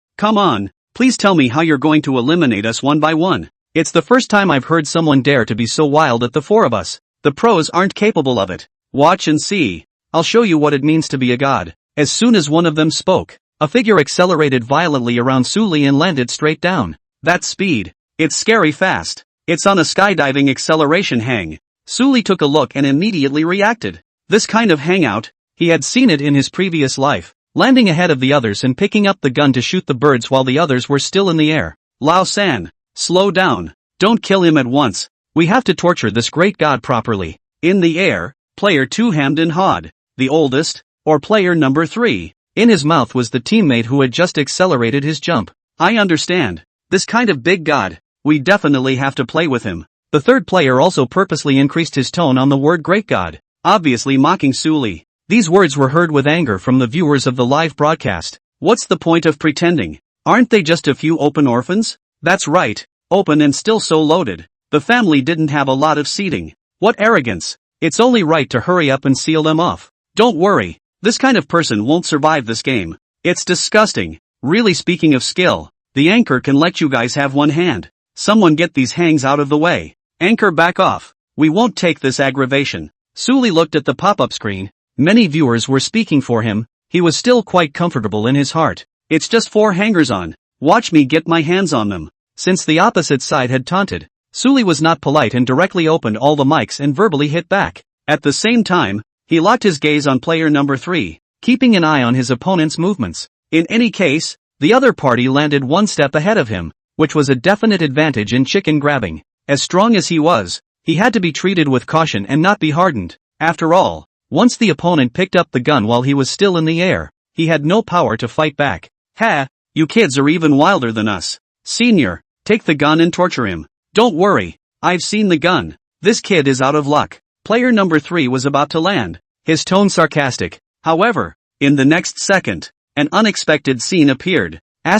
please tell me how you're going to eliminate us one by one. It's the first time I've heard someone dare to be so wild at the 4 of us. The pros aren't capable of it. Watch and see. I'll show you what it means to be a god. As soon as one of them spoke, a figure accelerated violently around Suli and landed straight down. That speed. It's scary fast. It's on a skydiving acceleration hang. Suli took a look and immediately reacted. This kind of hangout, he had seen it in his previous life, landing ahead of the others and picking up the gun to shoot the birds while the others were still in the air. Lao San, slow down. Don't kill him at once. We have to torture this great god properly. In the air, player 2 hammed and hawed. The oldest, or player number 3. In his mouth was the teammate who had just accelerated his jump. I understand. This kind of big god, we definitely have to play with him. The 3rd player also purposely increased his tone on the word great god, obviously mocking Suli. These words were heard with anger from the viewers of the live broadcast. What's the point of pretending? Aren't they just a few open orphans? That's right, open and still so loaded. The family didn't have a lot of seating. What arrogance. It's only right to hurry up and seal them off. Don't worry, this kind of person won't survive this game. It's disgusting. Really, speaking of skill, the anchor can let you guys have one hand. Someone get these hangs out of the way. Anchor back off. We won't take this aggravation. Suli looked at the pop-up screen. Many viewers were speaking for him. He was still quite comfortable in his heart. It's just 4 hangers on. Watch me get my hands on them. Since the opposite side had taunted, Suli was not polite and directly opened all the mics and verbally hit back. At the same time, he locked his gaze on player number 3, keeping an eye on his opponent's movements. In any case, the other party landed one step ahead of him, which was a definite advantage in chicken grabbing. As strong as he was, he had to be treated with caution and not be hardened. After all, once the opponent picked up the gun while he was still in the air, he had no power to fight back. Ha, you kids are even wilder than us. Senior, take the gun and torture him. Don't worry, I've seen the gun. This kid is out of luck. Player number 3 was about to land, his tone sarcastic. However, in the next second, an unexpected scene appeared. I'm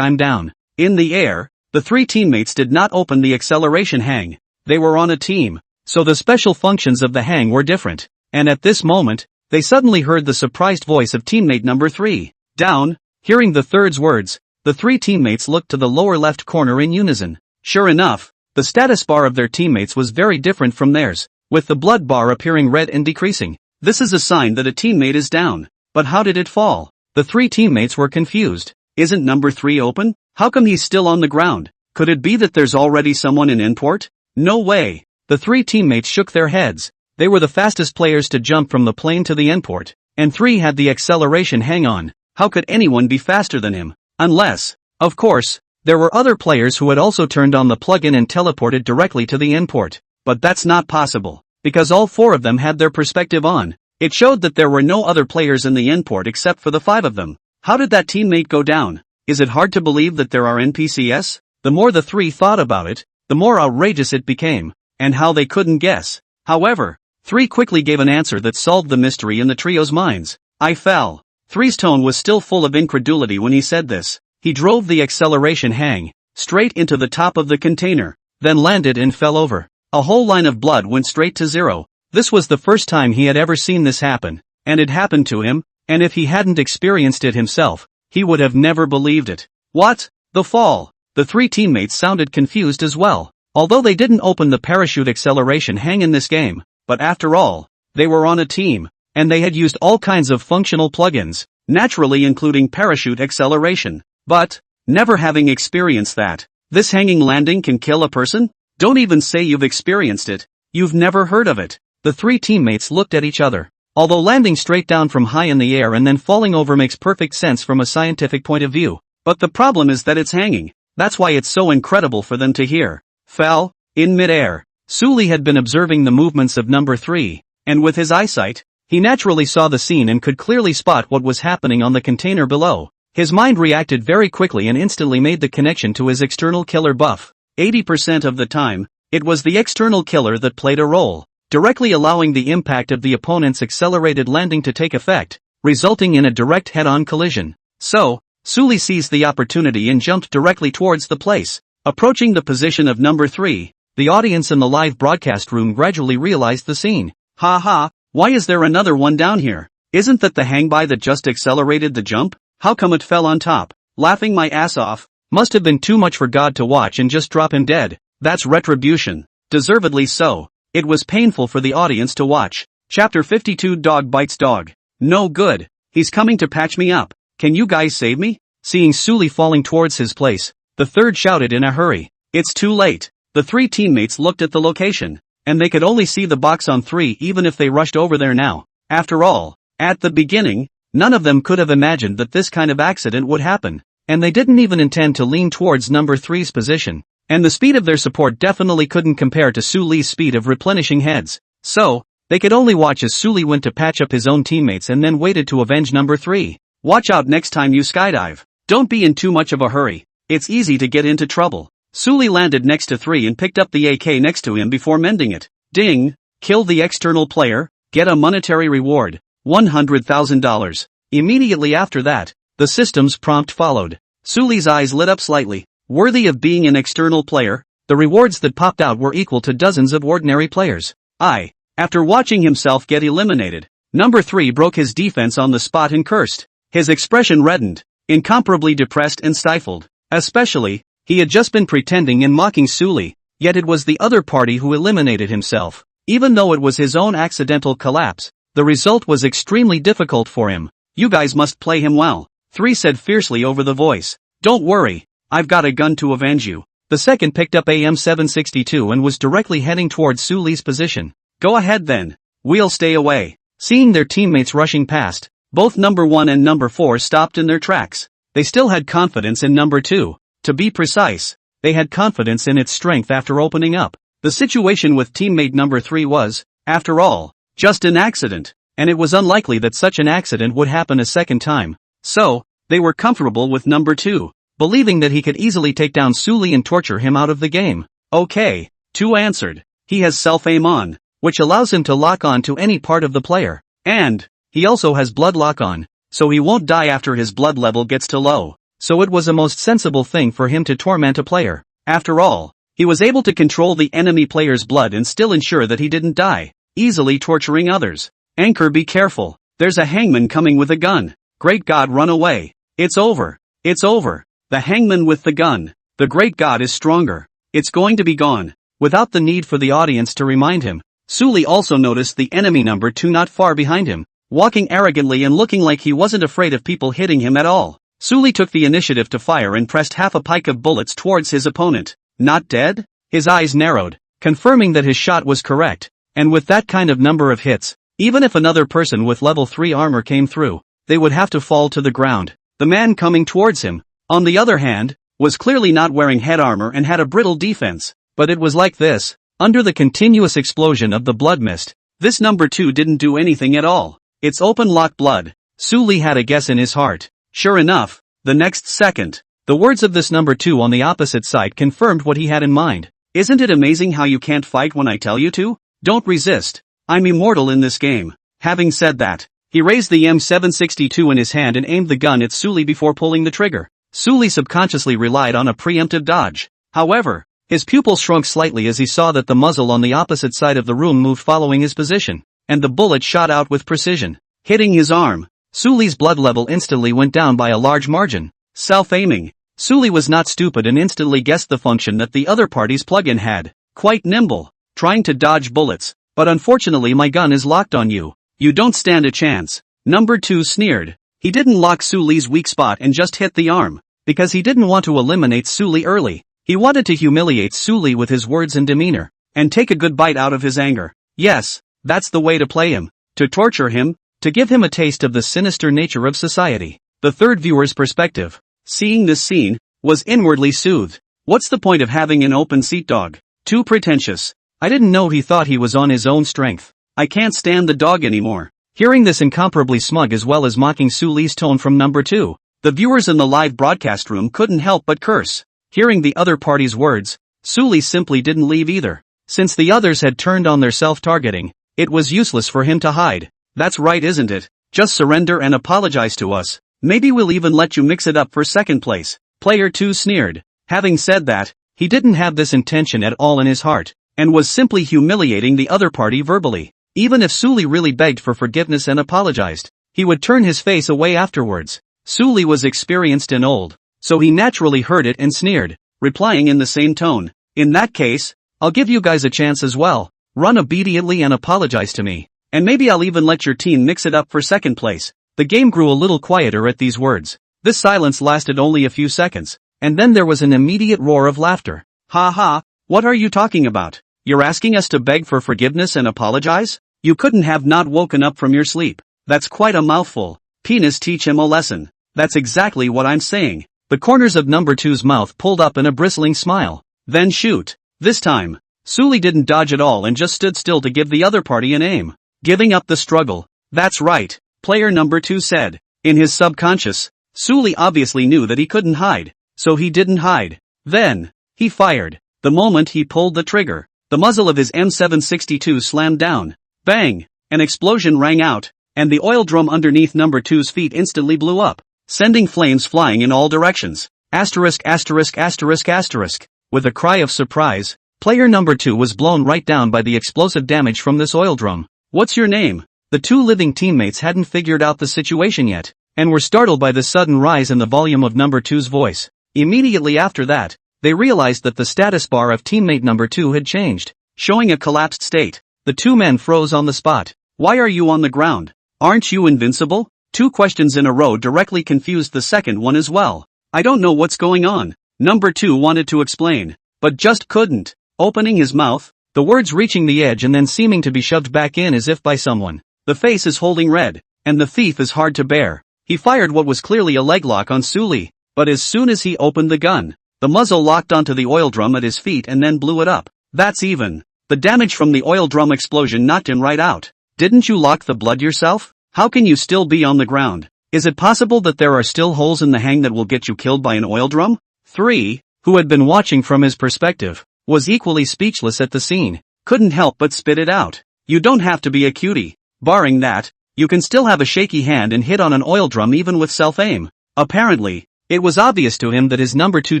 down. In the air, the 3 teammates did not open the acceleration hang. They were on a team, so the special functions of the hang were different. And at this moment, they suddenly heard the surprised voice of teammate number 3. Down. Hearing the third's words, the 3 teammates looked to the lower left corner in unison. Sure enough, the status bar of their teammates was very different from theirs, with the blood bar appearing red and decreasing. This is a sign that a teammate is down. But how did it fall? The 3 teammates were confused. Isn't number 3 open? How come he's still on the ground? Could it be that there's already someone in import? No way. The 3 teammates shook their heads. They were the fastest players to jump from the plane to the import, and 3 had the acceleration hang on. How could anyone be faster than him? Unless, of course, there were other players who had also turned on the plugin and teleported directly to the import. But that's not possible, because all 4 of them had their perspective on. It showed that there were no other players in the import except for the 5 of them. How did that teammate go down? Is it hard to believe that there are NPCs? The more the 3 thought about it, the more outrageous it became, and how they couldn't guess. However, 3 quickly gave an answer that solved the mystery in the trio's minds. I fell. 3's tone was still full of incredulity when he said this. He drove the acceleration hang straight into the top of the container, then landed and fell over. A whole line of blood went straight to 0. This was the first time he had ever seen this happen, and it happened to him, and if he hadn't experienced it himself, he would have never believed it. What? The fall? The 3 teammates sounded confused as well, although they didn't open the parachute acceleration hang in this game, but after all, they were on a team, and they had used all kinds of functional plugins, naturally including parachute acceleration. But, never having experienced that, this hanging landing can kill a person? Don't even say you've experienced it. You've never heard of it. The 3 teammates looked at each other. Although landing straight down from high in the air and then falling over makes perfect sense from a scientific point of view. But the problem is that it's hanging. That's why it's so incredible for them to hear. Fell, in mid-air. Suli had been observing the movements of number 3, and with his eyesight, he naturally saw the scene and could clearly spot what was happening on the container below. His mind reacted very quickly and instantly made the connection to his external killer buff. 80% of the time, it was the external killer that played a role, directly allowing the impact of the opponent's accelerated landing to take effect, resulting in a direct head-on collision. So, Suli seized the opportunity and jumped directly towards the place. Approaching the position of number 3, the audience in the live broadcast room gradually realized the scene. Ha ha, why is there another one down here? Isn't that the hangby that just accelerated the jump? How come it fell on top? Laughing my ass off. Must have been too much for God to watch and just drop him dead. That's retribution. Deservedly so. It was painful for the audience to watch. Chapter 52 Dog Bites Dog. No good. He's coming to patch me up. Can you guys save me? Seeing Suli falling towards his place, the 3rd shouted in a hurry. It's too late. The 3 teammates looked at the location, and they could only see the box on 3 even if they rushed over there now. After all, at the beginning, none of them could have imagined that this kind of accident would happen, and they didn't even intend to lean towards number 3's position, and the speed of their support definitely couldn't compare to Suli's speed of replenishing heads. So, they could only watch as Suli went to patch up his own teammates and then waited to avenge number 3. Watch out next time you skydive. Don't be in too much of a hurry. It's easy to get into trouble. Suli landed next to 3 and picked up the AK next to him before mending it. Ding! Kill the external player, get a monetary reward. $100,000. Immediately after that, the system's prompt followed. Suli's eyes lit up slightly. Worthy of being an external player, the rewards that popped out were equal to dozens of ordinary players. After watching himself get eliminated, number 3 broke his defense on the spot and cursed. His expression reddened, incomparably depressed and stifled. Especially, he had just been pretending and mocking Suli, yet it was the other party who eliminated himself. Even though it was his own accidental collapse, the result was extremely difficult for him. You guys must play him well, 3 said fiercely over the voice. Don't worry, I've got a gun to avenge you. The second picked up AM-762 and was directly heading towards Su Li's position. Go ahead then. We'll stay away. Seeing their teammates rushing past, both number 1 and number 4 stopped in their tracks. They still had confidence in number 2. To be precise, they had confidence in its strength after opening up. The situation with teammate number 3 was, after all, just an accident, and it was unlikely that such an accident would happen a second time. So, they were comfortable with number 2, believing that he could easily take down Su Li and torture him out of the game. Okay, 2 answered. He has self-aim on, which allows him to lock on to any part of the player. And he also has blood lock on, so he won't die after his blood level gets too low. So it was a most sensible thing for him to torment a player. After all, he was able to control the enemy player's blood and still ensure that he didn't die, easily torturing others. Anchor, be careful. There's a hangman coming with a gun. Great God, run away. It's over. It's over. The hangman with the gun. The great God is stronger. It's going to be gone. Without the need for the audience to remind him, Su Li also noticed the enemy number 2 not far behind him, walking arrogantly and looking like he wasn't afraid of people hitting him at all. Su Li took the initiative to fire and pressed half a pike of bullets towards his opponent. Not dead? His eyes narrowed, confirming that his shot was correct. And with that kind of number of hits, even if another person with level 3 armor came through, they would have to fall to the ground. The man coming towards him, on the other hand, was clearly not wearing head armor and had a brittle defense. But it was like this. Under the continuous explosion of the blood mist, this number 2 didn't do anything at all. It's open lock blood. Su Li had a guess in his heart. Sure enough, the next second, the words of this number 2 on the opposite side confirmed what he had in mind. Isn't it amazing how you can't fight when I tell you to? Don't resist. I'm immortal in this game. Having said that, he raised the M762 in his hand and aimed the gun at Su Li before pulling the trigger. Su Li subconsciously relied on a preemptive dodge. However, his pupil shrunk slightly as he saw that the muzzle on the opposite side of the room moved following his position, and the bullet shot out with precision, hitting his arm. Su Li's blood level instantly went down by a large margin. Self-aiming. Su Li was not stupid and instantly guessed the function that the other party's plugin had. Quite nimble, trying to dodge bullets, but unfortunately my gun is locked on you. You don't stand a chance. Number 2 sneered. He didn't lock Su Li's weak spot and just hit the arm, because he didn't want to eliminate Su Li early. He wanted to humiliate Su Li with his words and demeanor, and take a good bite out of his anger. Yes, that's the way to play him. To torture him, to give him a taste of the sinister nature of society. The third viewer's perspective, seeing this scene, was inwardly soothed. What's the point of having an open seat dog? Too pretentious. I didn't know he thought he was on his own strength. I can't stand the dog anymore. Hearing this incomparably smug as well as mocking Su Li's tone from number 2, the viewers in the live broadcast room couldn't help but curse. Hearing the other party's words, Su Li simply didn't leave either. Since the others had turned on their self-targeting, it was useless for him to hide. That's right, isn't it? Just surrender and apologize to us. Maybe we'll even let you mix it up for second place. Player 2 sneered. Having said that, he didn't have this intention at all in his heart, and was simply humiliating the other party verbally. Even if Su Li really begged for forgiveness and apologized, he would turn his face away afterwards. Su Li was experienced and old, so he naturally heard it and sneered, replying in the same tone. In that case, I'll give you guys a chance as well. Run obediently and apologize to me, and maybe I'll even let your team mix it up for second place. The game grew a little quieter at these words. This silence lasted only a few seconds, and then there was an immediate roar of laughter. Ha ha, what are you talking about? You're asking us to beg for forgiveness and apologize? You couldn't have not woken up from your sleep. That's quite a mouthful. Penis, teach him a lesson. That's exactly what I'm saying. The corners of number 2's mouth pulled up in a bristling smile. Then shoot. This time, Su Li didn't dodge at all and just stood still to give the other party an aim. Giving up the struggle. That's right, player number 2 said. In his subconscious, Su Li obviously knew that he couldn't hide, so he didn't hide. Then, he fired. The moment he pulled the trigger, the muzzle of his M762 slammed down. Bang! An explosion rang out, and the oil drum underneath number 2's feet instantly blew up, sending flames flying in all directions. Asterisk asterisk asterisk asterisk. With a cry of surprise, player number 2 was blown right down by the explosive damage from this oil drum. What's your name? The 2 living teammates hadn't figured out the situation yet, and were startled by the sudden rise in the volume of number 2's voice. Immediately after that, they realized that the status bar of teammate number 2 had changed, showing a collapsed state. The 2 men froze on the spot. Why are you on the ground? Aren't you invincible? 2 questions in a row directly confused the second one as well. I don't know what's going on. Number 2 wanted to explain, but just couldn't. Opening his mouth, the words reaching the edge and then seeming to be shoved back in as if by someone. The face is holding red, and the thief is hard to bear. He fired what was clearly a leg lock on Suli, but as soon as he opened the gun, the muzzle locked onto the oil drum at his feet and then blew it up. That's even. The damage from the oil drum explosion knocked him right out. Didn't you lock the blood yourself? How can you still be on the ground? Is it possible that there are still holes in the hang that will get you killed by an oil drum? 3, who had been watching from his perspective, was equally speechless at the scene. Couldn't help but spit it out. You don't have to be a cutie. Barring that, you can still have a shaky hand and hit on an oil drum even with self-aim. Apparently, it was obvious to him that his number 2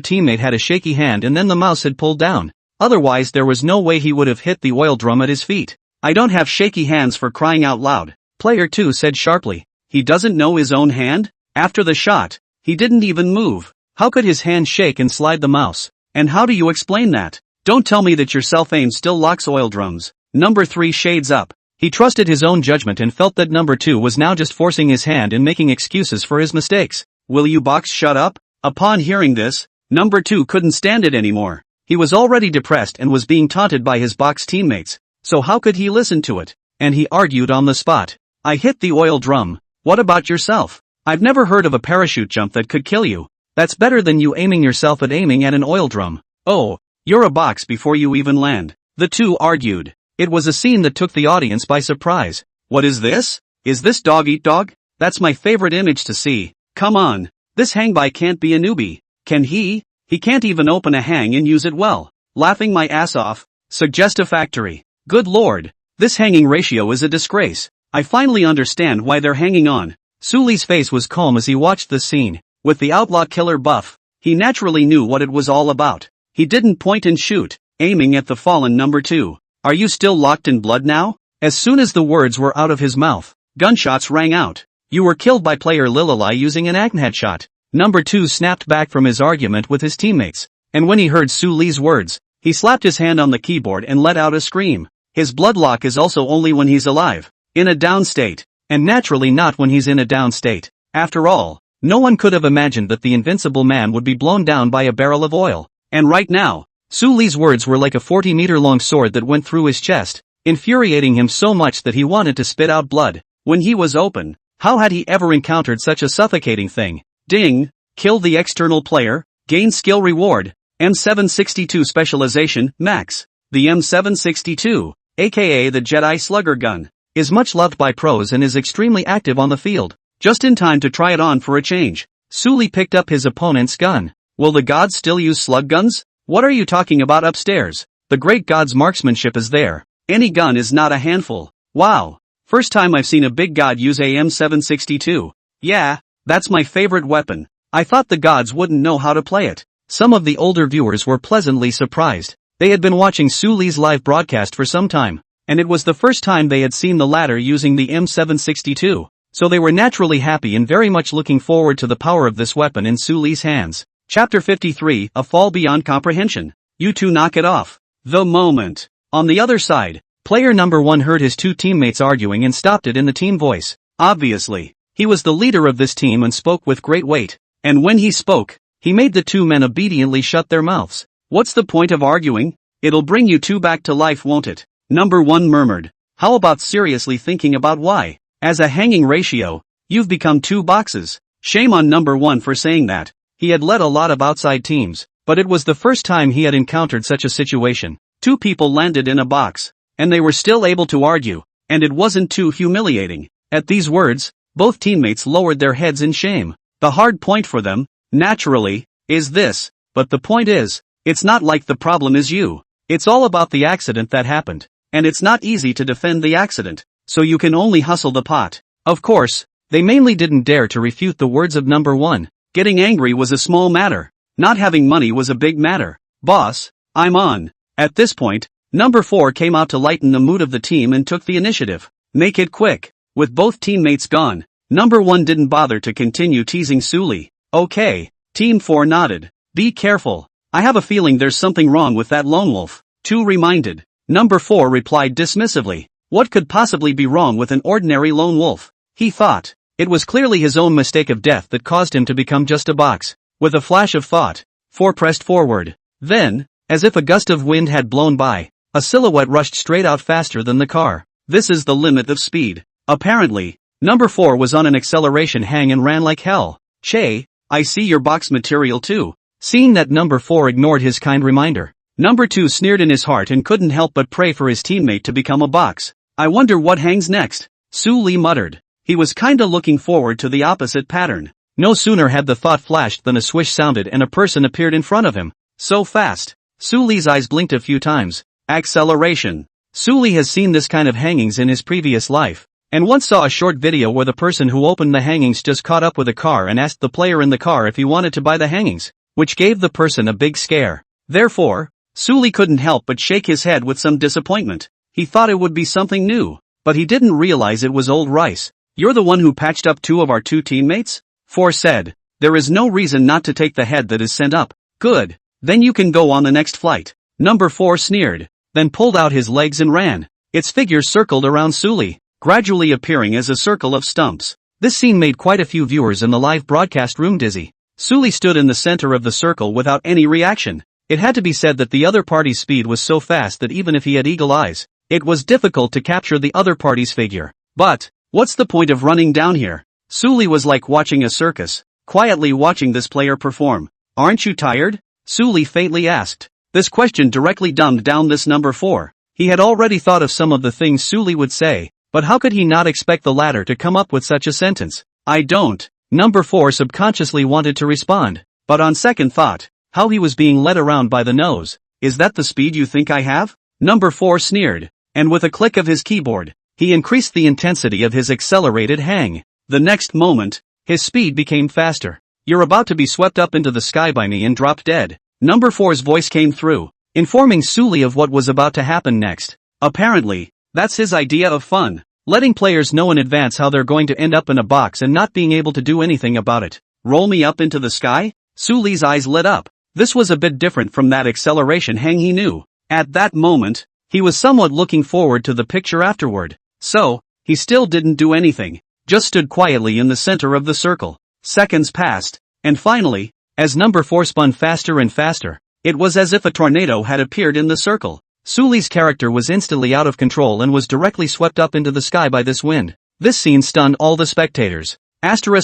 teammate had a shaky hand and then the mouse had pulled down. Otherwise there was no way he would have hit the oil drum at his feet. I don't have shaky hands for crying out loud, Player 2 said sharply. He doesn't know his own hand? After the shot, he didn't even move. How could his hand shake and slide the mouse? And how do you explain that? Don't tell me that your self-aim still locks oil drums. Number 3 shades up. He trusted his own judgment and felt that number 2 was now just forcing his hand and making excuses for his mistakes. Will you box shut up? Upon hearing this, number 2 couldn't stand it anymore. He was already depressed and was being taunted by his box teammates, so how could he listen to it? And he argued on the spot. I hit the oil drum. What about yourself? I've never heard of a parachute jump that could kill you. That's better than you aiming yourself at aiming at an oil drum. Oh, you're a box before you even land. The two argued. It was a scene that took the audience by surprise. What is this? Is this dog eat dog? That's my favorite image to see. Come on. This hangby can't be a newbie. Can he? He can't even open a hang and use it well. Laughing my ass off. Suggestive factory. Good lord. This hanging ratio is a disgrace. I finally understand why they're hanging on. Suli's face was calm as he watched the scene. With the outlaw killer buff, he naturally knew what it was all about. He didn't point and shoot, aiming at the fallen number 2. Are you still locked in blood now? As soon as the words were out of his mouth, gunshots rang out. You were killed by player Lililai using an acne headshot. Number 2 snapped back from his argument with his teammates, and when he heard Suli's words, he slapped his hand on the keyboard and let out a scream. His blood lock is also only when he's alive, in a down state, and naturally not when he's in a down state. After all, no one could have imagined that the invincible man would be blown down by a barrel of oil. And right now, Suli's words were like a 40-meter-long sword that went through his chest, infuriating him so much that he wanted to spit out blood. When he was open, how had he ever encountered such a suffocating thing? Ding! Kill the external player, gain skill reward, M762 specialization, max. The M762, aka the Jedi Slugger gun, is much loved by pros and is extremely active on the field. Just in time to try it on for a change, Suli picked up his opponent's gun. Will the gods still use slug guns? What are you talking about upstairs? The great god's marksmanship is there. Any gun is not a handful. Wow. First time I've seen a big god use a M762. Yeah, that's my favorite weapon. I thought the gods wouldn't know how to play it. Some of the older viewers were pleasantly surprised. They had been watching Suli's live broadcast for some time, and it was the first time they had seen the latter using the M762, so they were naturally happy and very much looking forward to the power of this weapon in Suli's hands. Chapter 53, A Fall Beyond Comprehension. You two knock it off. The moment. On the other side, player number 1 heard his two teammates arguing and stopped it in the team voice. Obviously, he was the leader of this team and spoke with great weight. And when he spoke, he made the two men obediently shut their mouths. What's the point of arguing? It'll bring you two back to life, won't it? Number 1 murmured. How about seriously thinking about why? As a hanging ratio, you've become 2 boxes. Shame on number 1 for saying that. He had led a lot of outside teams, but it was the first time he had encountered such a situation. 2 people landed in a box, and they were still able to argue, and it wasn't too humiliating. At these words, both teammates lowered their heads in shame. The hard point for them, naturally, is this, but the point is, it's not like the problem is you. It's all about the accident that happened, and it's not easy to defend the accident, so you can only hustle the pot. Of course, they mainly didn't dare to refute the words of number 1. Getting angry was a small matter. Not having money was a big matter. Boss, I'm on. At this point, number 4 came out to lighten the mood of the team and took the initiative. Make it quick. With both teammates gone, number 1 didn't bother to continue teasing Suli. Okay, team 4 nodded. Be careful. I have a feeling there's something wrong with that lone wolf. 2 reminded. Number 4 replied dismissively. What could possibly be wrong with an ordinary lone wolf? He thought. It was clearly his own mistake of death that caused him to become just a box. With a flash of thought, 4 pressed forward. Then, As if a gust of wind had blown by, a silhouette rushed straight out faster than the car. This is the limit of speed. Apparently, number 4 was on an acceleration hang and ran like hell. Che, I see your box material too. Seeing that number 4 ignored his kind reminder, number 2 sneered in his heart and couldn't help but pray for his teammate to become a box. I wonder what hangs next, Su Li muttered. He was kinda looking forward to the opposite pattern. No sooner had the thought flashed than a swish sounded and a person appeared in front of him. So fast. Su Li's eyes blinked a few times. Acceleration. Su Li has seen this kind of hangings in his previous life, and once saw a short video where the person who opened the hangings just caught up with a car and asked the player in the car if he wanted to buy the hangings, which gave the person a big scare. Therefore, Su Li couldn't help but shake his head with some disappointment. He thought it would be something new, but he didn't realize it was old rice. You're the one who patched up 2 of our 2 teammates? 4 said. There is no reason not to take the head that is sent up. Good. Then you can go on the next flight. Number 4 sneered, then pulled out his legs and ran. Its figure circled around Su Li, gradually appearing as a circle of stumps. This scene made quite a few viewers in the live broadcast room dizzy. Su Li stood in the center of the circle without any reaction. It had to be said that the other party's speed was so fast that even if he had eagle eyes, it was difficult to capture the other party's figure. But, what's the point of running down here? Su Li was like watching a circus, quietly watching this player perform. Aren't you tired? Su Li faintly asked. This question directly dumbed down this number 4. He had already thought of some of the things Su Li would say, but how could he not expect the latter to come up with such a sentence? I don't. Number 4 subconsciously wanted to respond, but on second thought, how he was being led around by the nose. Is that the speed you think I have? Number 4 sneered, and with a click of his keyboard, he increased the intensity of his accelerated hang. The next moment, his speed became faster. You're about to be swept up into the sky by me and dropped dead. Number 4's voice came through, informing Su Li of what was about to happen next. Apparently, that's his idea of fun, letting players know in advance how they're going to end up in a box and not being able to do anything about it. Roll me up into the sky? Su Li's eyes lit up. This was a bit different from that acceleration hang he knew. At that moment, he was somewhat looking forward to the picture afterward. So, he still didn't do anything, just stood quietly in the center of the circle. Seconds passed, and finally, as number 4 spun faster and faster, it was as if a tornado had appeared in the circle. Su Li's character was instantly out of control and was directly swept up into the sky by this wind. This scene stunned all the spectators. What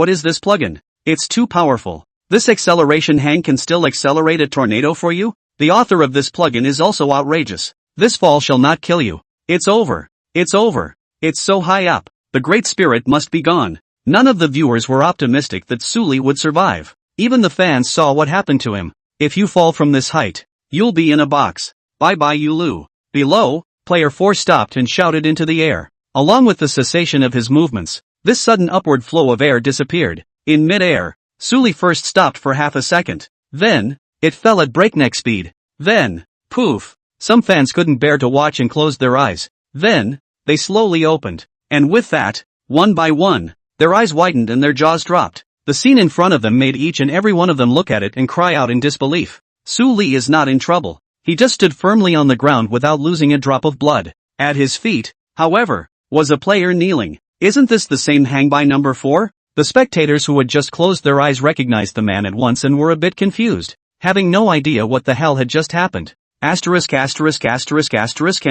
is this plugin? It's too powerful. This acceleration hang can still accelerate a tornado for you? The author of this plugin is also outrageous. This fall shall not kill you. It's over. It's over. It's so high up. The great spirit must be gone. None of the viewers were optimistic that Su Li would survive. Even the fans saw what happened to him. If you fall from this height, you'll be in a box. Bye-bye Yulu. Below, player 4 stopped and shouted into the air. Along with the cessation of his movements, this sudden upward flow of air disappeared. In mid-air, Su Li first stopped for half a second. Then, it fell at breakneck speed. Then, poof. Some fans couldn't bear to watch and closed their eyes. Then, they slowly opened. And with that, one by one, their eyes widened and their jaws dropped. The scene in front of them made each and every one of them look at it and cry out in disbelief. Su Li is not in trouble. He just stood firmly on the ground without losing a drop of blood. At his feet, however, was a player kneeling. Isn't this the same hang by number 4? The spectators who had just closed their eyes recognized the man at once and were a bit confused, having no idea what the hell had just happened. Can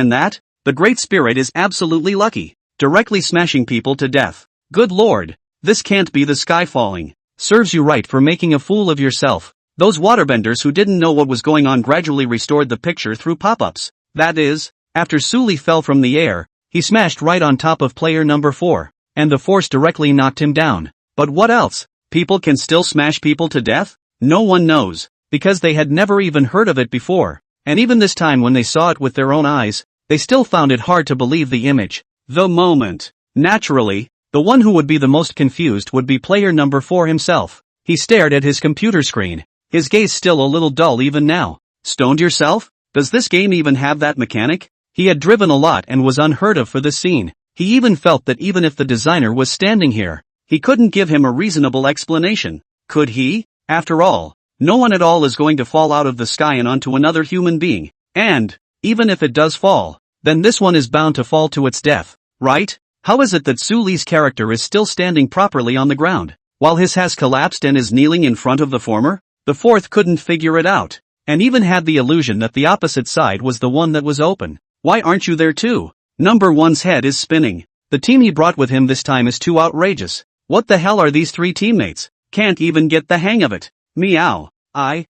that? The Great Spirit is absolutely lucky, directly smashing people to death. Good lord, this can't be the sky falling. Serves you right for making a fool of yourself. Those waterbenders who didn't know what was going on gradually restored the picture through pop-ups. That is, after Su Li fell from the air, he smashed right on top of player number 4, and the force directly knocked him down. But what else? People can still smash people to death? No one knows, because they had never even heard of it before, and even this time when they saw it with their own eyes, they still found it hard to believe the image. The moment. Naturally, the one who would be the most confused would be player number 4 himself. He stared at his computer screen, his gaze still a little dull even now. Stoned yourself? Does this game even have that mechanic? He had driven a lot and was unheard of for this scene. He even felt that even if the designer was standing here, he couldn't give him a reasonable explanation. Could he? After all, no one at all is going to fall out of the sky and onto another human being. And, even if it does fall, then this one is bound to fall to its death, right? How is it that Su Li's character is still standing properly on the ground, while his has collapsed and is kneeling in front of the former? The fourth couldn't figure it out, and even had the illusion that the opposite side was the one that was open. Why aren't you there too? Number one's head is spinning. The team he brought with him this time is too outrageous. What the hell are these three teammates? Can't even get the hang of it. Meow.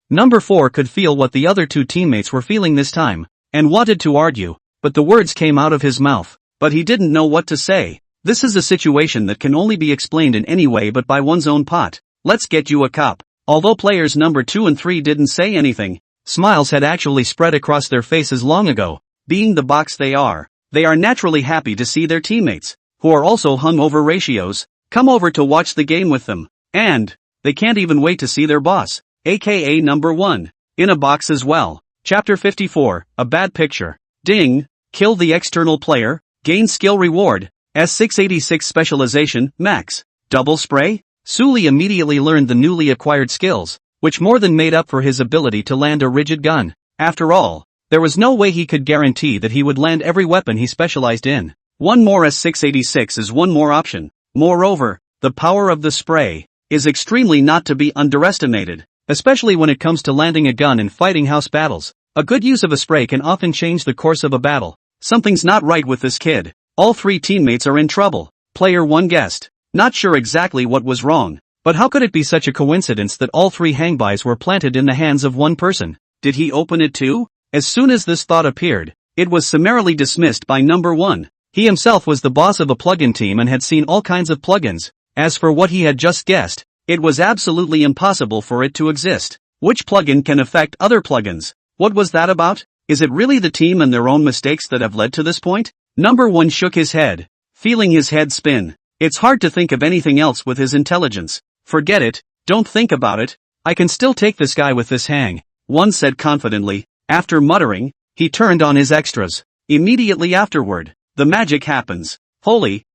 Number 4 could feel what the other two teammates were feeling this time, and wanted to argue, but the words came out of his mouth, but he didn't know what to say. This is a situation that can only be explained in any way but by one's own pot. Let's get you a cup. Although players number 2 and 3 didn't say anything, smiles had actually spread across their faces long ago. Being the box they are naturally happy to see their teammates, who are also hungover ratios, come over to watch the game with them, and they can't even wait to see their boss, aka number 1, in a box as well. Chapter 54, A Bad Picture. Ding, kill the external player, gain skill reward, S686 specialization, max, double spray? Sully immediately learned the newly acquired skills, which more than made up for his ability to land a rigid gun. After all, there was no way he could guarantee that he would land every weapon he specialized in. One more S686 is one more option. Moreover, the power of the spray is extremely not to be underestimated, especially when it comes to landing a gun in fighting house battles. A good use of a spray can often change the course of a battle. Something's not right with this kid. All three teammates are in trouble. Player 1 guessed. Not sure exactly what was wrong, but how could it be such a coincidence that all three hangbys were planted in the hands of one person? Did he open it too? As soon as this thought appeared, it was summarily dismissed by number 1. He himself was the boss of a plugin team and had seen all kinds of plugins. As for what he had just guessed, it was absolutely impossible for it to exist. Which plugin can affect other plugins? What was that about? Is it really the team and their own mistakes that have led to this point? Number 1 shook his head, feeling his head spin. It's hard to think of anything else with his intelligence. Forget it, don't think about it. I can still take this guy with this hang, one said confidently. After muttering, he turned on his extras. Immediately afterward, the magic happens. Holy,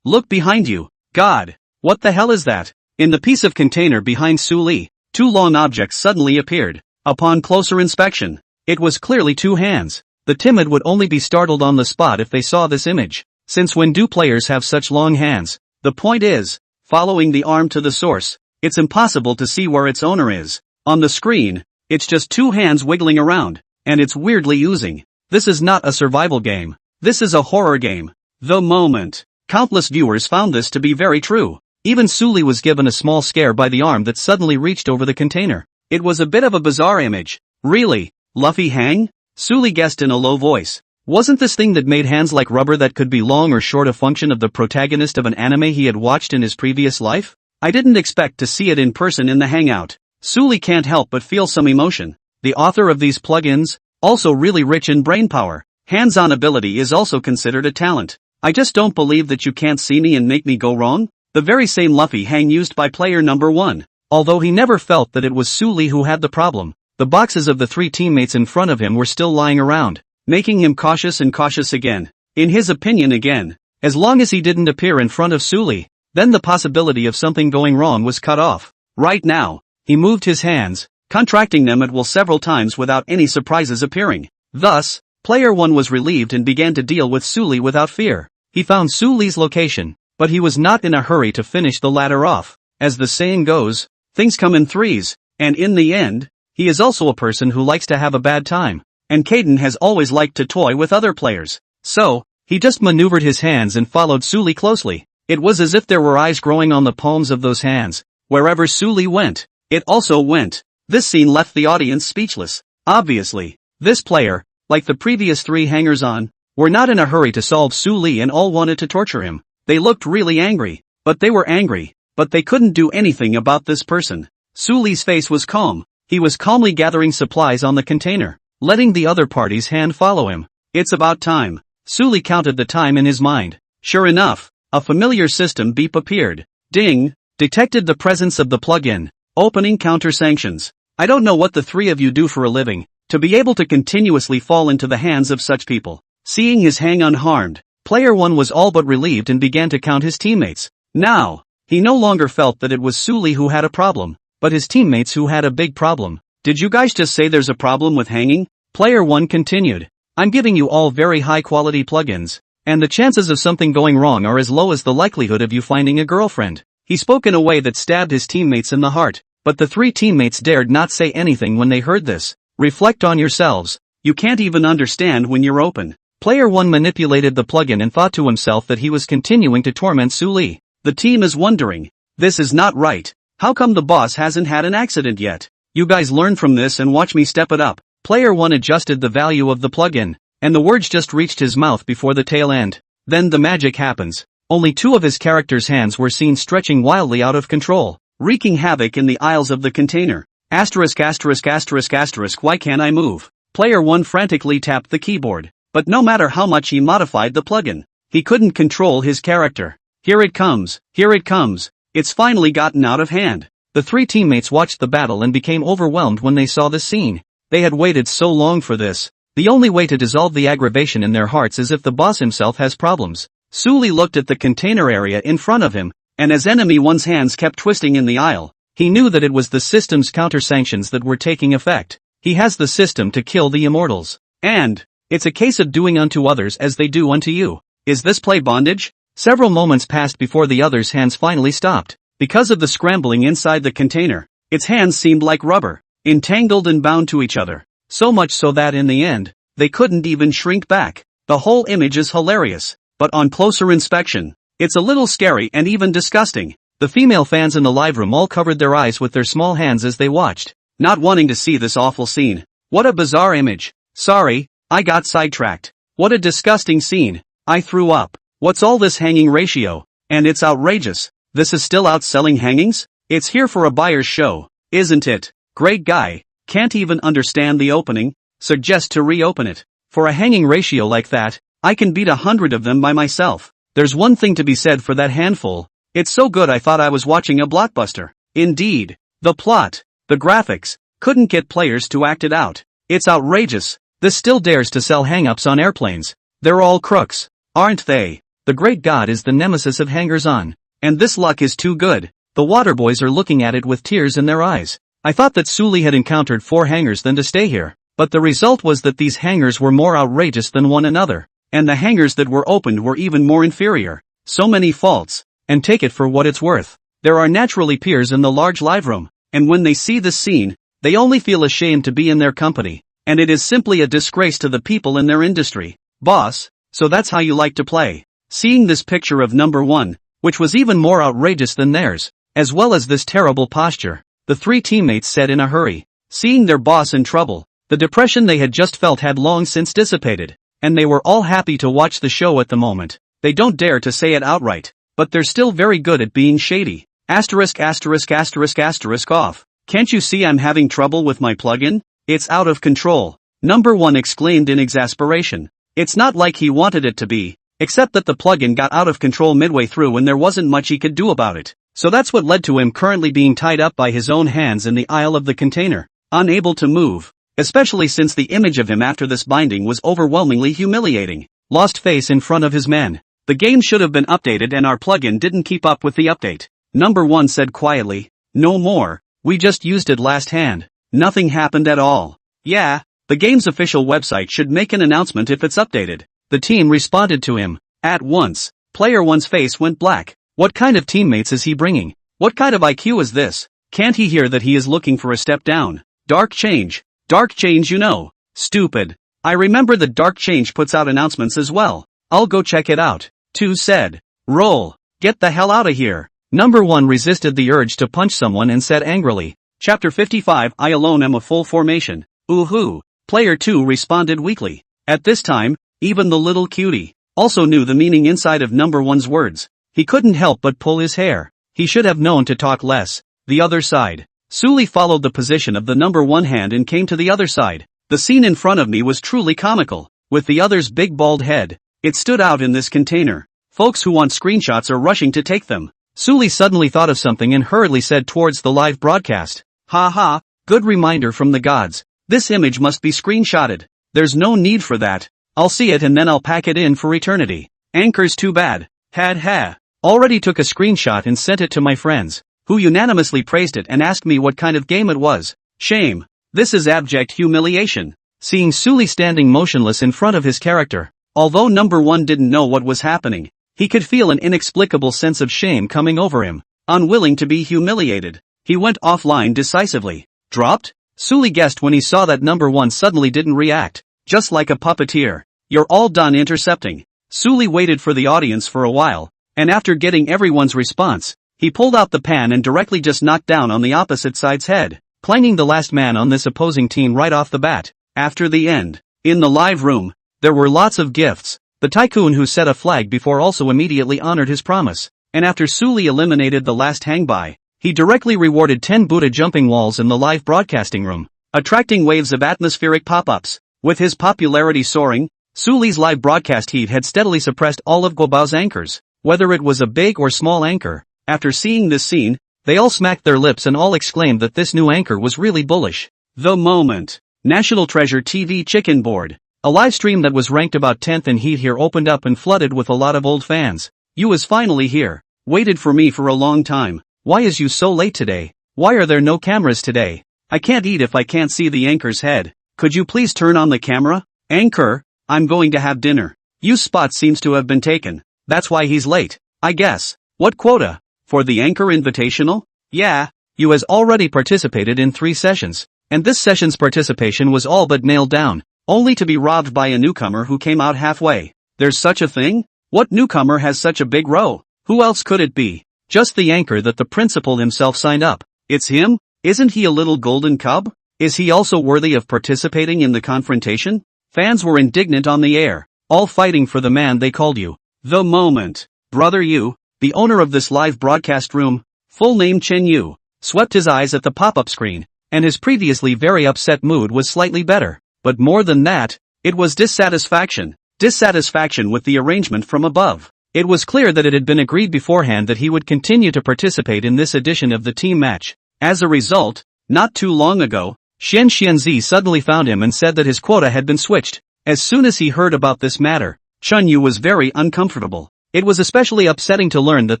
look behind you. God, what the hell is that? In the piece of container behind Sully, 2 long objects suddenly appeared. Upon closer inspection, it was clearly 2 hands. The timid would only be startled on the spot if they saw this image, since when do players have such long hands? The point is, following the arm to the source, it's impossible to see where its owner is. On the screen, it's just 2 hands wiggling around, and it's weirdly oozing. This is not a survival game. This is a horror game. The moment. Countless viewers found this to be very true. Even Sully was given a small scare by the arm that suddenly reached over the container. It was a bit of a bizarre image. Really? Luffy hang? Sully guessed in a low voice. Wasn't this thing that made hands like rubber that could be long or short a function of the protagonist of an anime he had watched in his previous life? I didn't expect to see it in person in the hangout. Sully can't help but feel some emotion. The author of these plugins, also really rich in brainpower. Hands-on ability is also considered a talent. I just don't believe that you can't see me and make me go wrong. The very same Luffy hang used by player number 1. Although he never felt that it was Sully who had the problem, the boxes of the 3 teammates in front of him were still lying around, making him cautious and cautious again. In his opinion again, as long as he didn't appear in front of Sully, then the possibility of something going wrong was cut off. Right now, he moved his hands, contracting them at will several times without any surprises appearing. Thus, player 1 was relieved and began to deal with Sully without fear. He found Sully's location, but he was not in a hurry to finish the ladder off. As the saying goes, things come in threes, and in the end, he is also a person who likes to have a bad time, and Caden has always liked to toy with other players. So, he just maneuvered his hands and followed Sully closely. It was as if there were eyes growing on the palms of those hands. Wherever Sully went, it also went. This scene left the audience speechless. Obviously, this player, like the previous 3 hangers-on, were not in a hurry to solve Sully and all wanted to torture him. They looked really angry, but they couldn't do anything about this person. Sully's face was calm. He was calmly gathering supplies on the container, letting the other party's hand follow him. It's about time. Sully counted the time in his mind. Sure enough, a familiar system beep appeared. Ding, detected the presence of the plugin. Opening counter sanctions. I don't know what the 3 of you do for a living, to be able to continuously fall into the hands of such people. Seeing his hang unharmed, player 1 was all but relieved and began to count his teammates. Now, he no longer felt that it was Sully who had a problem, but his teammates who had a big problem. Did you guys just say there's a problem with hanging? Player 1 continued. I'm giving you all very high quality plugins, and the chances of something going wrong are as low as the likelihood of you finding a girlfriend. He spoke in a way that stabbed his teammates in the heart. But the three teammates dared not say anything when they heard this. Reflect on yourselves. You can't even understand when you're open. Player 1 manipulated the plugin and thought to himself that he was continuing to torment Suli. The team is wondering. This is not right. How come the boss hasn't had an accident yet? You guys learn from this and watch me step it up. Player 1 adjusted the value of the plugin, and the words just reached his mouth before the tail end. Then the magic happens. Only two of his character's hands were seen stretching wildly out of control, wreaking havoc in the aisles of the container. Asterisk asterisk asterisk asterisk why can't I move? Player 1 frantically tapped the keyboard, but no matter how much he modified the plugin, he couldn't control his character. Here it comes, here it comes. It's finally gotten out of hand. The three teammates watched the battle and became overwhelmed when they saw this scene. They had waited so long for this. The only way to dissolve the aggravation in their hearts is if the boss himself has problems. Suli looked at the container area in front of him, and as enemy one's hands kept twisting in the aisle, he knew that it was the system's counter-sanctions that were taking effect. He has the system to kill the immortals. And it's a case of doing unto others as they do unto you. Is this play bondage? Several moments passed before the other's hands finally stopped. Because of the scrambling inside the container, its hands seemed like rubber, entangled and bound to each other. So much so that in the end, they couldn't even shrink back. The whole image is hilarious, but on closer inspection, it's a little scary and even disgusting. The female fans in the live room all covered their eyes with their small hands as they watched, not wanting to see this awful scene. What a bizarre image. Sorry, I got sidetracked. What a disgusting scene. I threw up. What's all this hanging ratio? And it's outrageous. This is still out selling hangings? It's here for a buyer's show, isn't it? Great guy. Can't even understand the opening. Suggest to reopen it. For a hanging ratio like that, I can beat 100 of them by myself. There's one thing to be said for that handful. It's so good I thought I was watching a blockbuster. Indeed. The plot, the graphics, couldn't get players to act it out. It's outrageous. This still dares to sell hang-ups on airplanes. They're all crooks, aren't they? The great god is the nemesis of hangers-on. And this luck is too good. The waterboys are looking at it with tears in their eyes. I thought that Suli had encountered 4 hangers than to stay here. But the result was that these hangers were more outrageous than one another. And the hangers that were opened were even more inferior. So many faults. And take it for what it's worth. There are naturally peers in the large live room. And when they see this scene, they only feel ashamed to be in their company. And it is simply a disgrace to the people in their industry. Boss, so that's how you like to play. Seeing this picture of number 1, which was even more outrageous than theirs, as well as this terrible posture, the three teammates said in a hurry. Seeing their boss in trouble, the depression they had just felt had long since dissipated, and they were all happy to watch the show at the moment. They don't dare to say it outright, but they're still very good at being shady. Asterisk asterisk asterisk asterisk off. Can't you see I'm having trouble with my plugin? It's out of control. Number 1 exclaimed in exasperation. It's not like he wanted it to be, except that the plugin got out of control midway through and there wasn't much he could do about it. So that's what led to him currently being tied up by his own hands in the aisle of the container, unable to move, especially since the image of him after this binding was overwhelmingly humiliating. Lost face in front of his men. The game should have been updated and our plugin didn't keep up with the update. Number 1 said quietly. No more, we just used it last hand. Nothing happened at all. Yeah, the game's official website should make an announcement if it's updated. The team responded to him. At once, player 1's face went black. What kind of teammates is he bringing? What kind of IQ is this? Can't he hear that he is looking for a step down? Dark change you know. Stupid. I remember that Dark Change puts out announcements as well. I'll go check it out. 2 said. Roll. Get the hell out of here. Number 1 resisted the urge to punch someone and said angrily. Chapter 55 I alone am a full formation. Ooh-hoo. Player 2 responded weakly. At this time, even the little cutie also knew the meaning inside of number 1's words. He couldn't help but pull his hair. He should have known to talk less. The other side. Suli followed the position of the number 1 hand and came to the other side. The scene in front of me was truly comical. With the other's big bald head, it stood out in this container. Folks who want screenshots are rushing to take them. Suli suddenly thought of something and hurriedly said towards the live broadcast. Ha ha, good reminder from the gods. This image must be screenshotted. There's no need for that. I'll see it and then I'll pack it in for eternity. Anchor's too bad. Had ha. Already took a screenshot and sent it to my friends, who unanimously praised it and asked me what kind of game it was. Shame. This is abject humiliation. Seeing Suli standing motionless in front of his character, although number 1 didn't know what was happening, he could feel an inexplicable sense of shame coming over him, unwilling to be humiliated. He went offline decisively. Dropped? Sully guessed when he saw that number 1 suddenly didn't react. Just like a puppeteer. You're all done intercepting. Sully waited for the audience for a while, and after getting everyone's response, he pulled out the pan and directly just knocked down on the opposite side's head, clanging the last man on this opposing team right off the bat. After the end, in the live room, there were lots of gifts. The tycoon who set a flag before also immediately honored his promise, and after Sully eliminated the last hang-by, he directly rewarded 10 Buddha jumping walls in the live broadcasting room, attracting waves of atmospheric pop-ups. With his popularity soaring, Sully's live broadcast heat had steadily suppressed all of Guobao's anchors, whether it was a big or small anchor. After seeing this scene, they all smacked their lips and all exclaimed that this new anchor was really bullish. The moment. National Treasure TV Chicken Board. A live stream that was ranked about 10th in heat here opened up and flooded with a lot of old fans. You is finally here. Waited for me for a long time. Why is you so late today? Why are there no cameras today? I can't eat if I can't see the anchor's head. Could you please turn on the camera? Anchor, I'm going to have dinner. You's spot seems to have been taken. That's why he's late, I guess. What quota? For the Anchor Invitational? Yeah, you has already participated in 3 sessions, and this session's participation was all but nailed down, only to be robbed by a newcomer who came out halfway. There's such a thing? What newcomer has such a big row? Who else could it be? Just the anchor that the principal himself signed up. It's him? Isn't he a little golden cub? Is he also worthy of participating in the confrontation? Fans were indignant on the air, all fighting for the man they called you. The moment. Brother Yu, the owner of this live broadcast room, full name Chen Yu, swept his eyes at the pop-up screen, and his previously very upset mood was slightly better. But more than that, it was dissatisfaction. Dissatisfaction with the arrangement from above. It was clear that it had been agreed beforehand that he would continue to participate in this edition of the team match. As a result, not too long ago, Xian Xianzi suddenly found him and said that his quota had been switched. As soon as he heard about this matter, Chen Yu was very uncomfortable. It was especially upsetting to learn that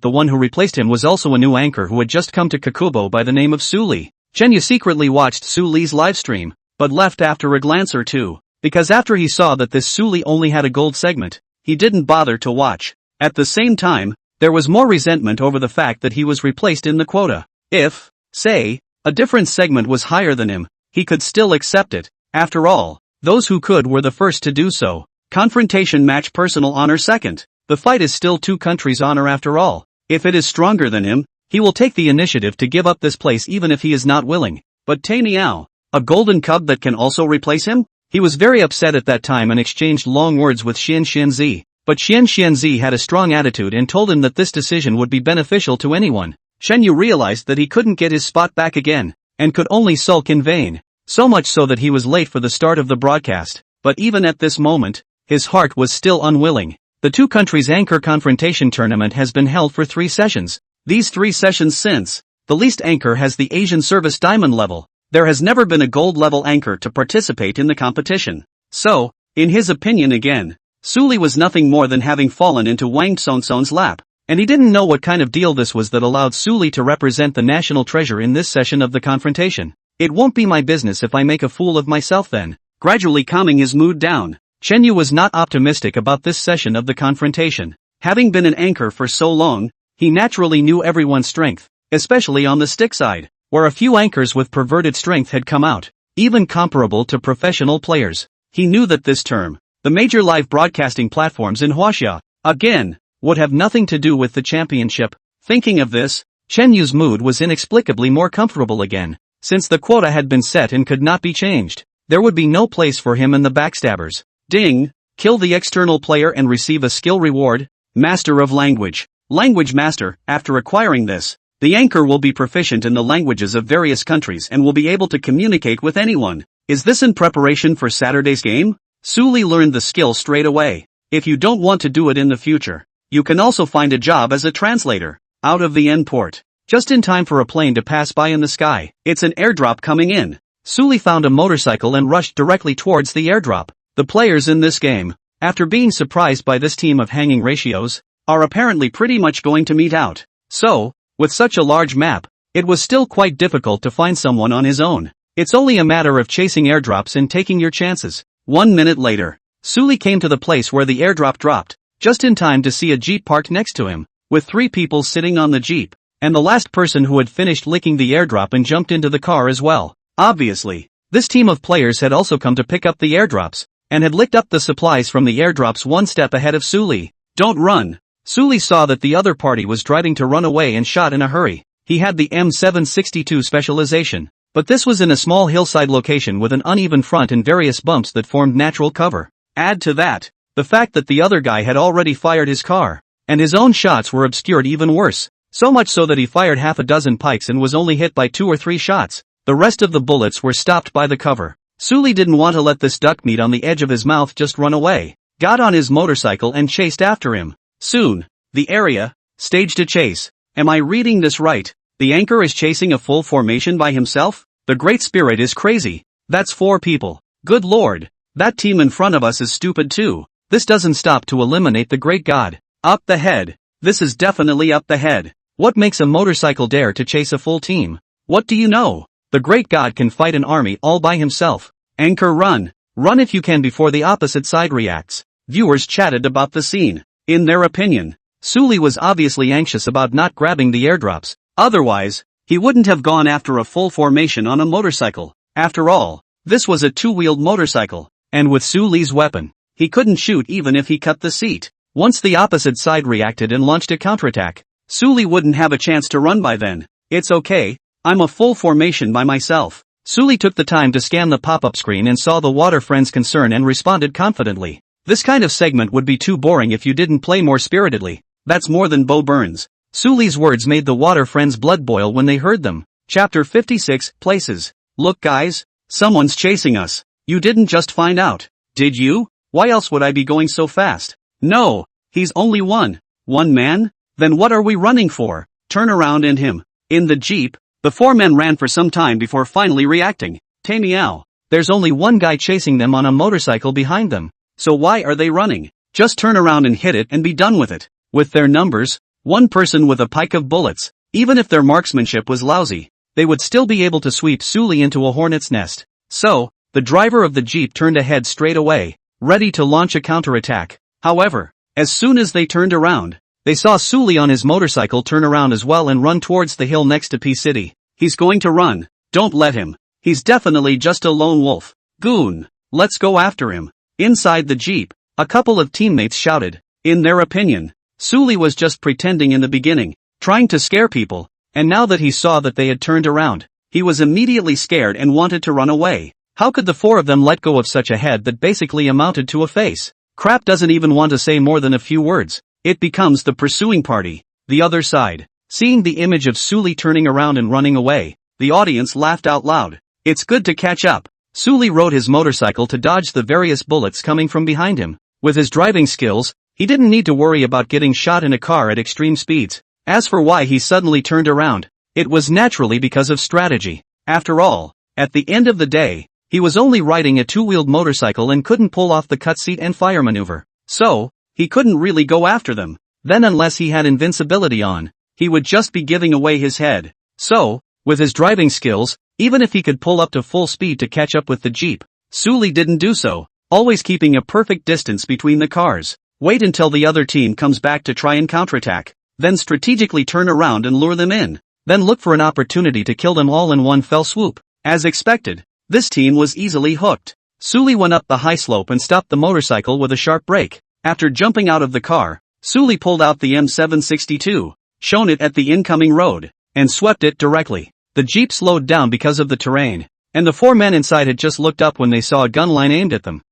the one who replaced him was also a new anchor who had just come to Kakubo by the name of Sully. Chen Yu secretly watched Sully's livestream, but left after a glance or two, because after he saw that this Sully only had a gold segment, he didn't bother to watch. At the same time, there was more resentment over the fact that he was replaced in the quota. If, say, a different segment was higher than him, he could still accept it. After all, those who could were the first to do so. Confrontation match personal honor second. The fight is still 2 countries' honor after all. If it is stronger than him, he will take the initiative to give up this place even if he is not willing. But Tai Niao, a golden cub that can also replace him? He was very upset at that time and exchanged long words with Xian Xianzi. But Xian Xianzi had a strong attitude and told him that this decision would be beneficial to anyone. Shen Yu realized that he couldn't get his spot back again, and could only sulk in vain. So much so that he was late for the start of the broadcast. But even at this moment, his heart was still unwilling. The 2 countries' anchor confrontation tournament has been held for 3 sessions. These 3 sessions since, the least anchor has the Asian service diamond level. There has never been a gold level anchor to participate in the competition. So, in his opinion again, Sully was nothing more than having fallen into Wang Tsonson's lap. And he didn't know what kind of deal this was that allowed Sully to represent the national treasure in this session of the confrontation. It won't be my business if I make a fool of myself then. Gradually calming his mood down, Chen Yu was not optimistic about this session of the confrontation. Having been an anchor for so long, he naturally knew everyone's strength, especially on the stick side, where a few anchors with perverted strength had come out, even comparable to professional players. He knew that this term, the major live broadcasting platforms in Huaxia, again, would have nothing to do with the championship. Thinking of this, Chen Yu's mood was inexplicably more comfortable again. Since the quota had been set and could not be changed, there would be no place for him in the backstabbers. Ding! Kill the external player and receive a skill reward. Master of Language. Language Master. After acquiring this, the anchor will be proficient in the languages of various countries and will be able to communicate with anyone. Is this in preparation for Saturday's game? Sully learned the skill straight away. If you don't want to do it in the future, you can also find a job as a translator, out of the end port, just in time for a plane to pass by in the sky. It's an airdrop coming in. Sully found a motorcycle and rushed directly towards the airdrop. The players in this game, after being surprised by this team of hanging ratios, are apparently pretty much going to meet out. So, with such a large map, it was still quite difficult to find someone on his own. It's only a matter of chasing airdrops and taking your chances. 1 minute later, Sully came to the place where the airdrop dropped, just in time to see a jeep parked next to him, with 3 people sitting on the jeep. and the last person who had finished licking the airdrop and jumped into the car as well. Obviously, this team of players had also come to pick up the airdrops, and had licked up the supplies from the airdrops one step ahead of Suli. Don't run. Suli saw that the other party was driving to run away and shot in a hurry. He had the M762 specialization, but this was in a small hillside location with an uneven front and various bumps that formed natural cover. Add to that, the fact that the other guy had already fired his car, and his own shots were obscured even worse, so much so that he fired half a dozen pikes and was only hit by 2 or 3 shots. The rest of the bullets were stopped by the cover. Suli didn't want to let this duck meat on the edge of his mouth just run away, got on his motorcycle and chased after him. Soon, the area staged a chase. Am I reading this right? The anchor is chasing a full formation by himself? The Great Spirit is crazy. That's 4 people. Good lord. That team in front of us is stupid too. This doesn't stop to eliminate the Great God. Up the head. This is definitely up the head. What makes a motorcycle dare to chase a full team? What do you know? The Great God can fight an army all by himself. Anchor run. Run if you can before the opposite side reacts. Viewers chatted about the scene. In their opinion, Suli was obviously anxious about not grabbing the airdrops. Otherwise, he wouldn't have gone after a full formation on a motorcycle. After all, this was a 2-wheeled motorcycle, and with Suli's weapon, he couldn't shoot even if he cut the seat. Once the opposite side reacted and launched a counterattack, Suli wouldn't have a chance to run by then. It's okay, I'm a full formation by myself. Suli took the time to scan the pop-up screen and saw the water friend's concern and responded confidently. This kind of segment would be too boring if you didn't play more spiritedly. That's more than Bo Burns. Suli's words made the water friend's blood boil when they heard them. Chapter 56, Places. Look guys, someone's chasing us. You didn't just find out, did you? Why else would I be going so fast? No, he's only one man? Then what are we running for? Turn around and him. In the jeep, the 4 men ran for some time before finally reacting. Tay meow. There's only one guy chasing them on a motorcycle behind them. So why are they running? Just turn around and hit it and be done with it. With their numbers, one person with a pike of bullets, even if their marksmanship was lousy, they would still be able to sweep Suli into a hornet's nest. So, the driver of the jeep turned ahead straight away, ready to launch a counterattack. However, as soon as they turned around, they saw Suli on his motorcycle turn around as well and run towards the hill next to P-City. He's going to run. Don't let him. He's definitely just a lone wolf. Goon. Let's go after him. Inside the jeep, a couple of teammates shouted. In their opinion, Suli was just pretending in the beginning, trying to scare people, and now that he saw that they had turned around, he was immediately scared and wanted to run away. How could the 4 of them let go of such a head that basically amounted to a face? Crap doesn't even want to say more than a few words. It becomes the pursuing party, the other side. Seeing the image of Suli turning around and running away, the audience laughed out loud. It's good to catch up. Suli rode his motorcycle to dodge the various bullets coming from behind him. With his driving skills, he didn't need to worry about getting shot in a car at extreme speeds. As for why he suddenly turned around, it was naturally because of strategy. After all, at the end of the day, he was only riding a 2-wheeled motorcycle and couldn't pull off the cut seat and fire maneuver. So, he couldn't really go after them. Then unless he had invincibility on, he would just be giving away his head. So, with his driving skills, even if he could pull up to full speed to catch up with the jeep, Suli didn't do so, always keeping a perfect distance between the cars. Wait until the other team comes back to try and counterattack, then strategically turn around and lure them in, then look for an opportunity to kill them all in one fell swoop. As expected, this team was easily hooked. Suli went up the high slope and stopped the motorcycle with a sharp brake. After jumping out of the car, Suli pulled out the M762, shone it at the incoming road, and swept it directly. The jeep slowed down because of the terrain, and the 4 men inside had just looked up when they saw a gun line aimed at them.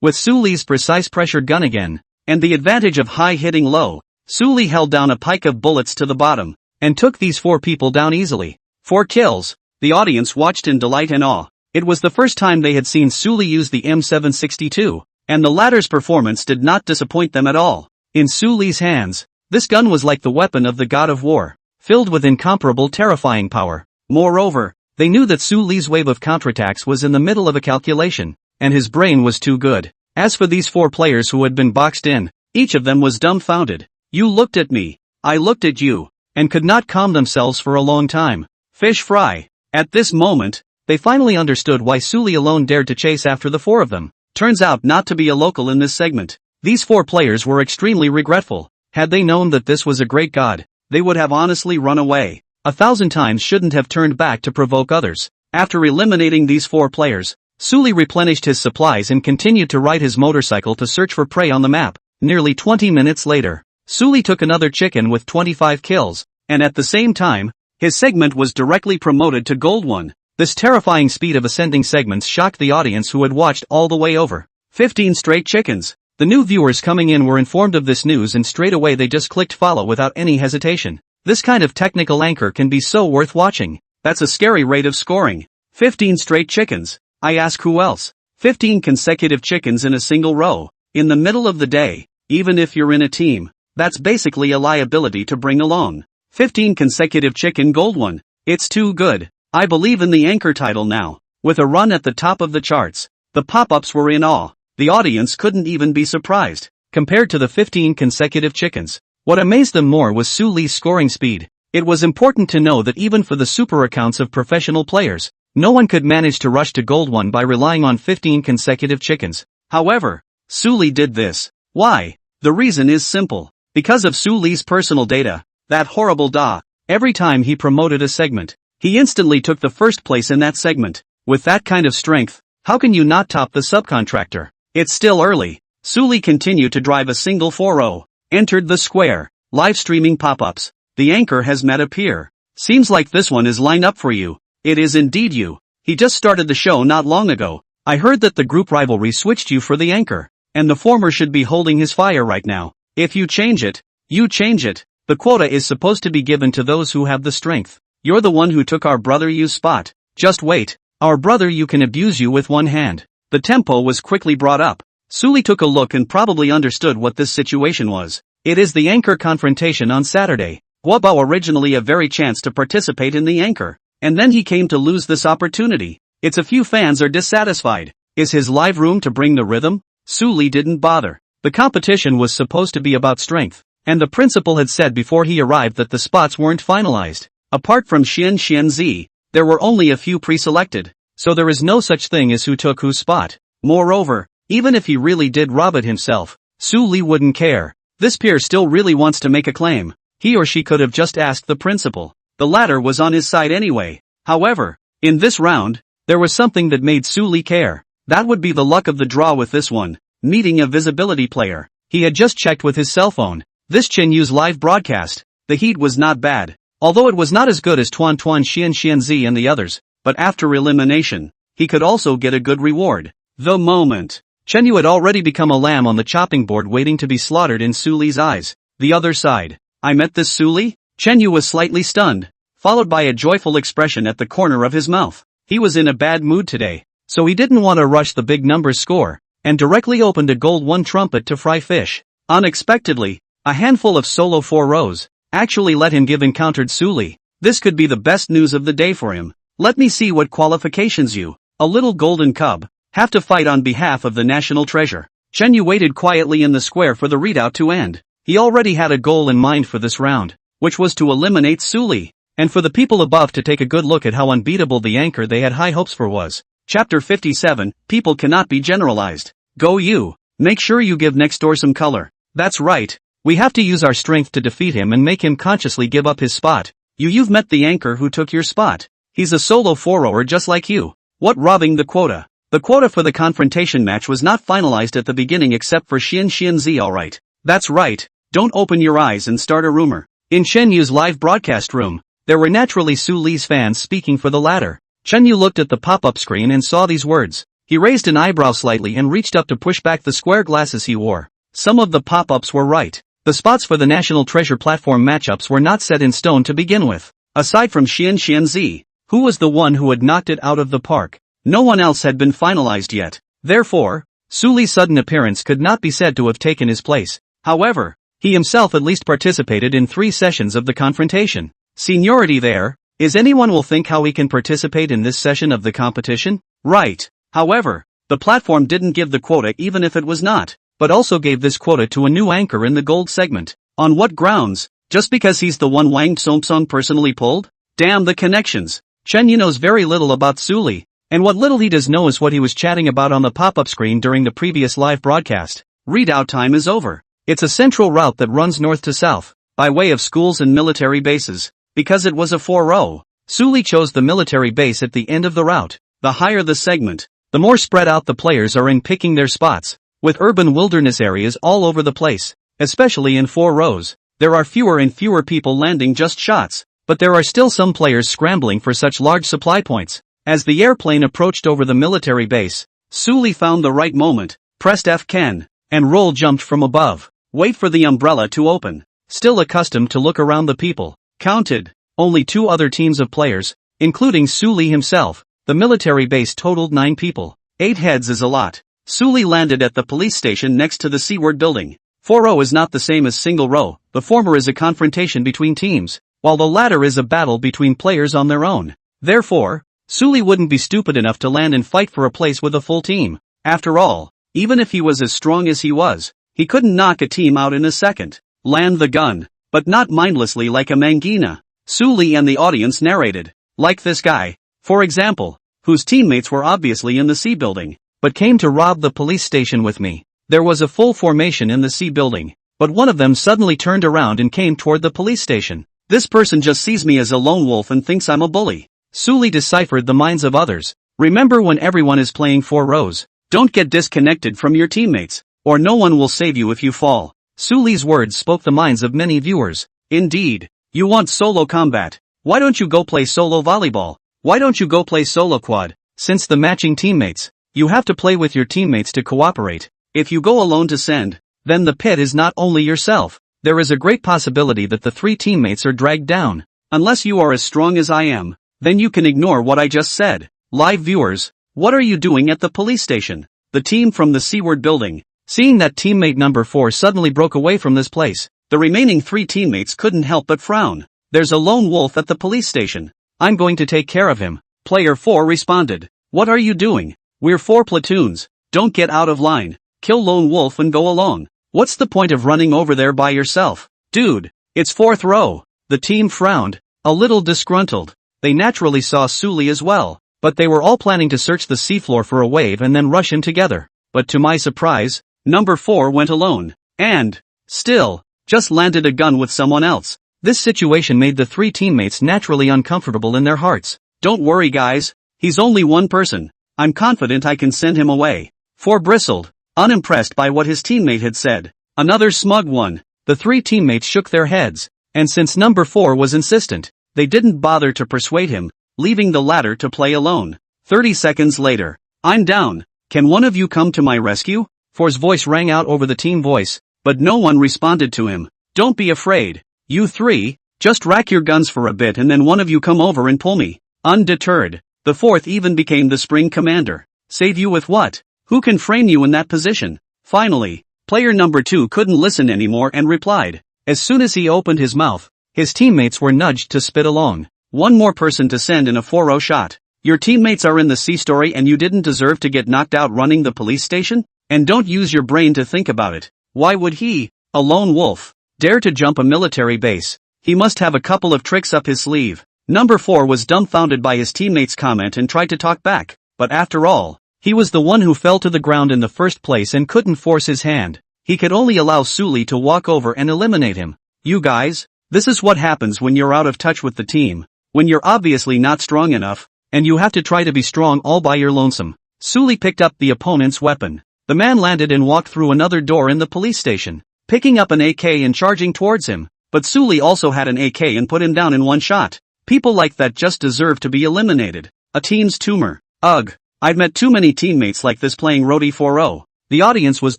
With Suli's precise pressured gun again, and the advantage of high hitting low, Suli held down a pike of bullets to the bottom, and took these 4 people down easily. 4 kills. The audience watched in delight and awe. It was the first time they had seen Suli use the M762, and the latter's performance did not disappoint them at all. In Suli's hands, this gun was like the weapon of the god of war, filled with incomparable terrifying power. Moreover, they knew that Suli's wave of counterattacks was in the middle of a calculation, and his brain was too good. As for these 4 players who had been boxed in, each of them was dumbfounded. You looked at me, I looked at you, and could not calm themselves for a long time. Fish fry. At this moment, they finally understood why Suli alone dared to chase after the 4 of them. Turns out not to be a local in this segment. These 4 players were extremely regretful. Had they known that this was a great god, they would have honestly run away. 1,000 times shouldn't have turned back to provoke others. After eliminating these 4 players, Suli replenished his supplies and continued to ride his motorcycle to search for prey on the map. Nearly 20 minutes later, Suli took another chicken with 25 kills, and at the same time, his segment was directly promoted to Gold 1. This terrifying speed of ascending segments shocked the audience who had watched all the way over 15 straight chickens. The new viewers coming in were informed of this news and straight away they just clicked follow without any hesitation. This kind of technical anchor can be so worth watching. That's a scary rate of scoring. 15 straight chickens. I ask who else? 15 consecutive chickens in a single row. In the middle of the day. Even if you're in a team, that's basically a liability to bring along. 15 consecutive chicken Gold 1. It's too good. I believe in the anchor title now. With a run at the top of the charts, the pop-ups were in awe. The audience couldn't even be surprised. Compared to the 15 consecutive chickens, what amazed them more was Suli's scoring speed. It was important to know that even for the super accounts of professional players, no one could manage to rush to Gold 1 by relying on 15 consecutive chickens. However, Suli did this. Why? The reason is simple. Because of Suli's personal data. That horrible Da. Every time he promoted a segment, he instantly took the first place in that segment. With that kind of strength, how can you not top the subcontractor? It's still early. Suli continued to drive a single 4-0. Entered the square. Live streaming pop-ups. The anchor has met a peer. Seems like this one is lined up for you. It is indeed you. He just started the show not long ago. I heard that the group rivalry switched you for the anchor. And the former should be holding his fire right now. If you change it, you change it. The quota is supposed to be given to those who have the strength. You're the one who took our brother Yu's spot. Just wait. Our brother Yu can abuse you with one hand. The tempo was quickly brought up. Suli took a look and probably understood what this situation was. It is the anchor confrontation on Saturday. Guabao originally a very chance to participate in the anchor. And then he came to lose this opportunity. It's a few fans are dissatisfied. Is his live room to bring the rhythm? Suli didn't bother. The competition was supposed to be about strength, and the principal had said before he arrived that the spots weren't finalized. Apart from Xian Zi, there were only a few pre-selected, so there is no such thing as who took whose spot. Moreover, even if he really did rob it himself, Suli wouldn't care. This peer still really wants to make a claim. He or she could have just asked the principal. The latter was on his side anyway. However, in this round, there was something that made Suli care. That would be the luck of the draw with this one. Meeting a visibility player. He had just checked with his cell phone. This Chen Yu's live broadcast. The heat was not bad. Although it was not as good as Tuan Xian Zi and the others, but after elimination, he could also get a good reward. The moment. Chen Yu had already become a lamb on the chopping board waiting to be slaughtered in Suli's eyes. The other side. I met this Suli? Chen Yu was slightly stunned, followed by a joyful expression at the corner of his mouth. He was in a bad mood today, so he didn't want to rush the big numbers score, and directly opened a Gold 1 trumpet to fry fish. Unexpectedly, a handful of solo 4 rows actually let him give encountered Suli. This could be the best news of the day for him. Let me see what qualifications you, a little golden cub, have to fight on behalf of the national treasure. Chen Yu waited quietly in the square for the readout to end. He already had a goal in mind for this round, which was to eliminate Suli, and for the people above to take a good look at how unbeatable the anchor they had high hopes for was. Chapter 57, People Cannot Be Generalized. Go you. Make sure you give next door some color. That's right. We have to use our strength to defeat him and make him consciously give up his spot. You've met the anchor who took your spot. He's a solo 4-rower just like you. What robbing the quota? The quota for the confrontation match was not finalized at the beginning except for Xian Zi alright. That's right. Don't open your eyes and start a rumor. In Chen Yu's live broadcast room, there were naturally Suli's fans speaking for the latter. Chen Yu looked at the pop-up screen and saw these words. He raised an eyebrow slightly and reached up to push back the square glasses he wore. Some of the pop-ups were right. The spots for the National Treasure platform matchups were not set in stone to begin with. Aside from Xian Zi, who was the one who had knocked it out of the park, no one else had been finalized yet. Therefore, Suli's sudden appearance could not be said to have taken his place. However, he himself at least participated in 3 sessions of the confrontation. Seniority there. Is anyone will think how he can participate in this session of the competition? Right. However, the platform didn't give the quota even if it was not, but also gave this quota to a new anchor in the gold segment. On what grounds? Just because he's the one Wang Tsongtsong personally pulled? Damn the connections. Chen Yu knows very little about Suli, and what little he does know is what he was chatting about on the pop-up screen during the previous live broadcast. Readout time is over. It's a central route that runs north to south. by way of schools and military bases. Because it was a 4-row, Suli chose the military base at the end of the route. The higher the segment, the more spread out the players are in picking their spots. With urban wilderness areas all over the place, especially in 4 rows, there are fewer and fewer people landing just shots, but there are still some players scrambling for such large supply points. As the airplane approached over the military base, Suli found the right moment, pressed F-Ken, and roll jumped from above. Wait for the umbrella to open. Still accustomed to look around the people, counted only 2 other teams of players, including Suli himself. The military base totaled 9 people. 8 heads is a lot. Suli landed at the police station next to the seaward building. 4-row is not the same as single row. The former is a confrontation between teams, while the latter is a battle between players on their own. Therefore, Suli wouldn't be stupid enough to land and fight for a place with a full team. After all, even if he was as strong as he was, he couldn't knock a team out in a second. Land the gun, but not mindlessly like a mangina. Suli and the audience narrated, like this guy, for example, whose teammates were obviously in the C building, but came to rob the police station with me. There was a full formation in the C building, but one of them suddenly turned around and came toward the police station. This person just sees me as a lone wolf and thinks I'm a bully. Suli deciphered the minds of others. Remember, when everyone is playing 4 rows, don't get disconnected from your teammates, or no one will save you if you fall. Suli's words spoke the minds of many viewers. Indeed, you want solo combat. Why don't you go play solo volleyball? Why don't you go play solo quad? Since the matching teammates, you have to play with your teammates to cooperate. If you go alone to send, then the pit is not only yourself. There is a great possibility that the 3 teammates are dragged down. Unless you are as strong as I am, then you can ignore what I just said. Live viewers, what are you doing at the police station? The team from the seaward building. Seeing that teammate number 4 suddenly broke away from this place, the remaining 3 teammates couldn't help but frown. There's a lone wolf at the police station. I'm going to take care of him. Player 4 responded. What are you doing? We're 4 platoons. Don't get out of line. Kill lone wolf and go along. What's the point of running over there by yourself? Dude, it's 4th row. The team frowned, a little disgruntled. They naturally saw Suli as well, but they were all planning to search the seafloor for a wave and then rush in together. But to my surprise, number 4 went alone, and, still, just landed a gun with someone else. This situation made the 3 teammates naturally uncomfortable in their hearts. Don't worry guys, he's only one person. I'm confident I can send him away. 4 bristled, unimpressed by what his teammate had said. Another smug one. The 3 teammates shook their heads, and since number 4 was insistent, they didn't bother to persuade him, leaving the latter to play alone. 30 seconds later. I'm down. Can one of you come to my rescue? 4's voice rang out over the team voice, but no one responded to him. Don't be afraid. You 3, just rack your guns for a bit and then one of you come over and pull me. Undeterred, the 4th even became the spring commander. Save you with what? Who can frame you in that position? Finally, player number 2 couldn't listen anymore and replied. As soon as he opened his mouth, his teammates were nudged to spit along. One more person to send in a 4-row shot. Your teammates are in the C story and you didn't deserve to get knocked out running the police station? And don't use your brain to think about it. Why would he, a lone wolf, dare to jump a military base? He must have a couple of tricks up his sleeve. Number 4 was dumbfounded by his teammate's comment and tried to talk back, but after all, he was the one who fell to the ground in the first place and couldn't force his hand. He could only allow Suli to walk over and eliminate him. You guys, this is what happens when you're out of touch with the team, when you're obviously not strong enough, and you have to try to be strong all by your lonesome. Suli picked up the opponent's weapon. The man landed and walked through another door in the police station, picking up an AK and charging towards him, but Suli also had an AK and put him down in one shot. People like that just deserve to be eliminated. A team's tumor. Ugh. I've met too many teammates like this playing Roadie 4-0. The audience was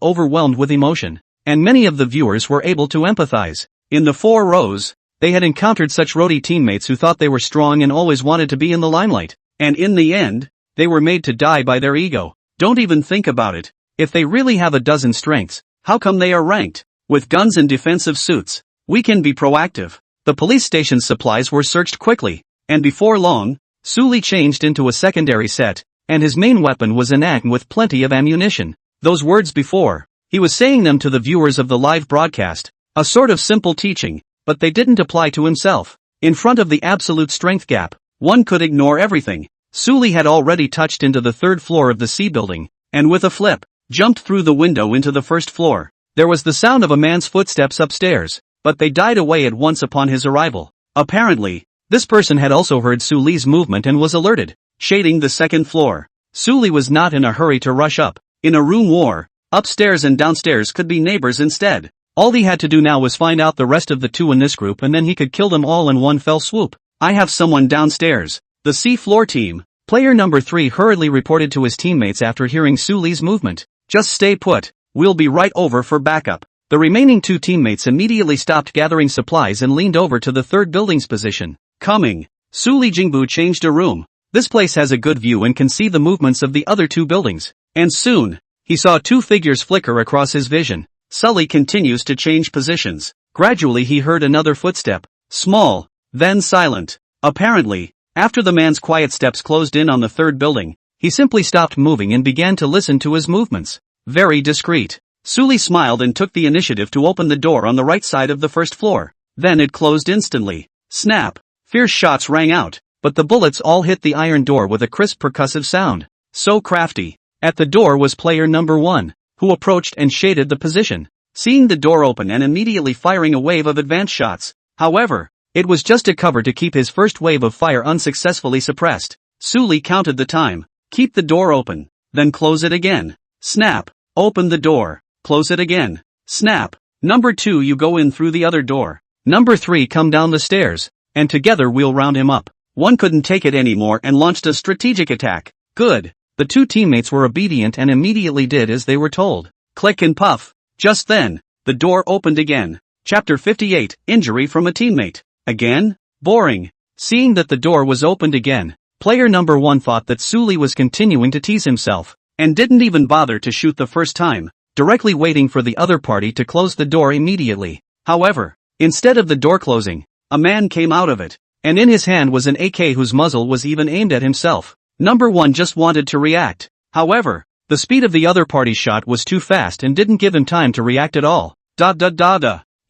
overwhelmed with emotion, and many of the viewers were able to empathize. In the 4 rows, they had encountered such Roadie teammates who thought they were strong and always wanted to be in the limelight, and in the end, they were made to die by their ego. Don't even think about it. If they really have a dozen strengths, how come they are ranked? With guns and defensive suits, we can be proactive. The police station's supplies were searched quickly, and before long, Suli changed into a secondary set, and his main weapon was an AK with plenty of ammunition. Those words before, he was saying them to the viewers of the live broadcast, a sort of simple teaching, but they didn't apply to himself. In front of the absolute strength gap, one could ignore everything. Suli had already touched into the 3rd floor of the C building, and with a flip, jumped through the window into the 1st floor. There was the sound of a man's footsteps upstairs. but they died away at once upon his arrival. Apparently, this person had also heard Su Li's movement and was alerted, shading the second floor. Su Li was not in a hurry to rush up. In a room war, upstairs and downstairs could be neighbors instead. All he had to do now was find out the rest of the two in this group and then he could kill them all in one fell swoop. I have someone downstairs. The C floor team. Player number 3 hurriedly reported to his teammates after hearing Su Li's movement. Just stay put. We'll be right over for backup. The remaining two teammates immediately stopped gathering supplies and leaned over to the third building's position. Coming. Su Li Jingbu changed a room. This place has a good view and can see the movements of the other two buildings. And soon, he saw two figures flicker across his vision. Sully continues to change positions. Gradually he heard another footstep. Small, then silent. Apparently, after the man's quiet steps closed in on the third building, he simply stopped moving and began to listen to his movements. Very discreet. Su Li smiled and took the initiative to open the door on the right side of the first floor. Then it closed instantly. Snap. Fierce shots rang out, but the bullets all hit the iron door with a crisp percussive sound. So crafty. At the door was player number 1, who approached and shaded the position, seeing the door open and immediately firing a wave of advanced shots. However, it was just a cover to keep his first wave of fire unsuccessfully suppressed. Su Li counted the time. Keep the door open, then close it again. Snap. Open the door. Close it again. Snap. Number 2, you go in through the other door. Number 3, come down the stairs, and together we'll round him up. One couldn't take it anymore and launched a strategic attack. Good. The two teammates were obedient and immediately did as they were told. Click and puff. Just then, the door opened again. Chapter 58, Injury from a teammate. Again? Boring. Seeing that the door was opened again, player number 1 thought that Su Li was continuing to tease himself, and didn't even bother to shoot the first time, directly waiting for the other party to close the door immediately. However, instead of the door closing, a man came out of it, and in his hand was an AK whose muzzle was even aimed at himself. Number 1 just wanted to react. However, the speed of the other party's shot was too fast and didn't give him time to react at all.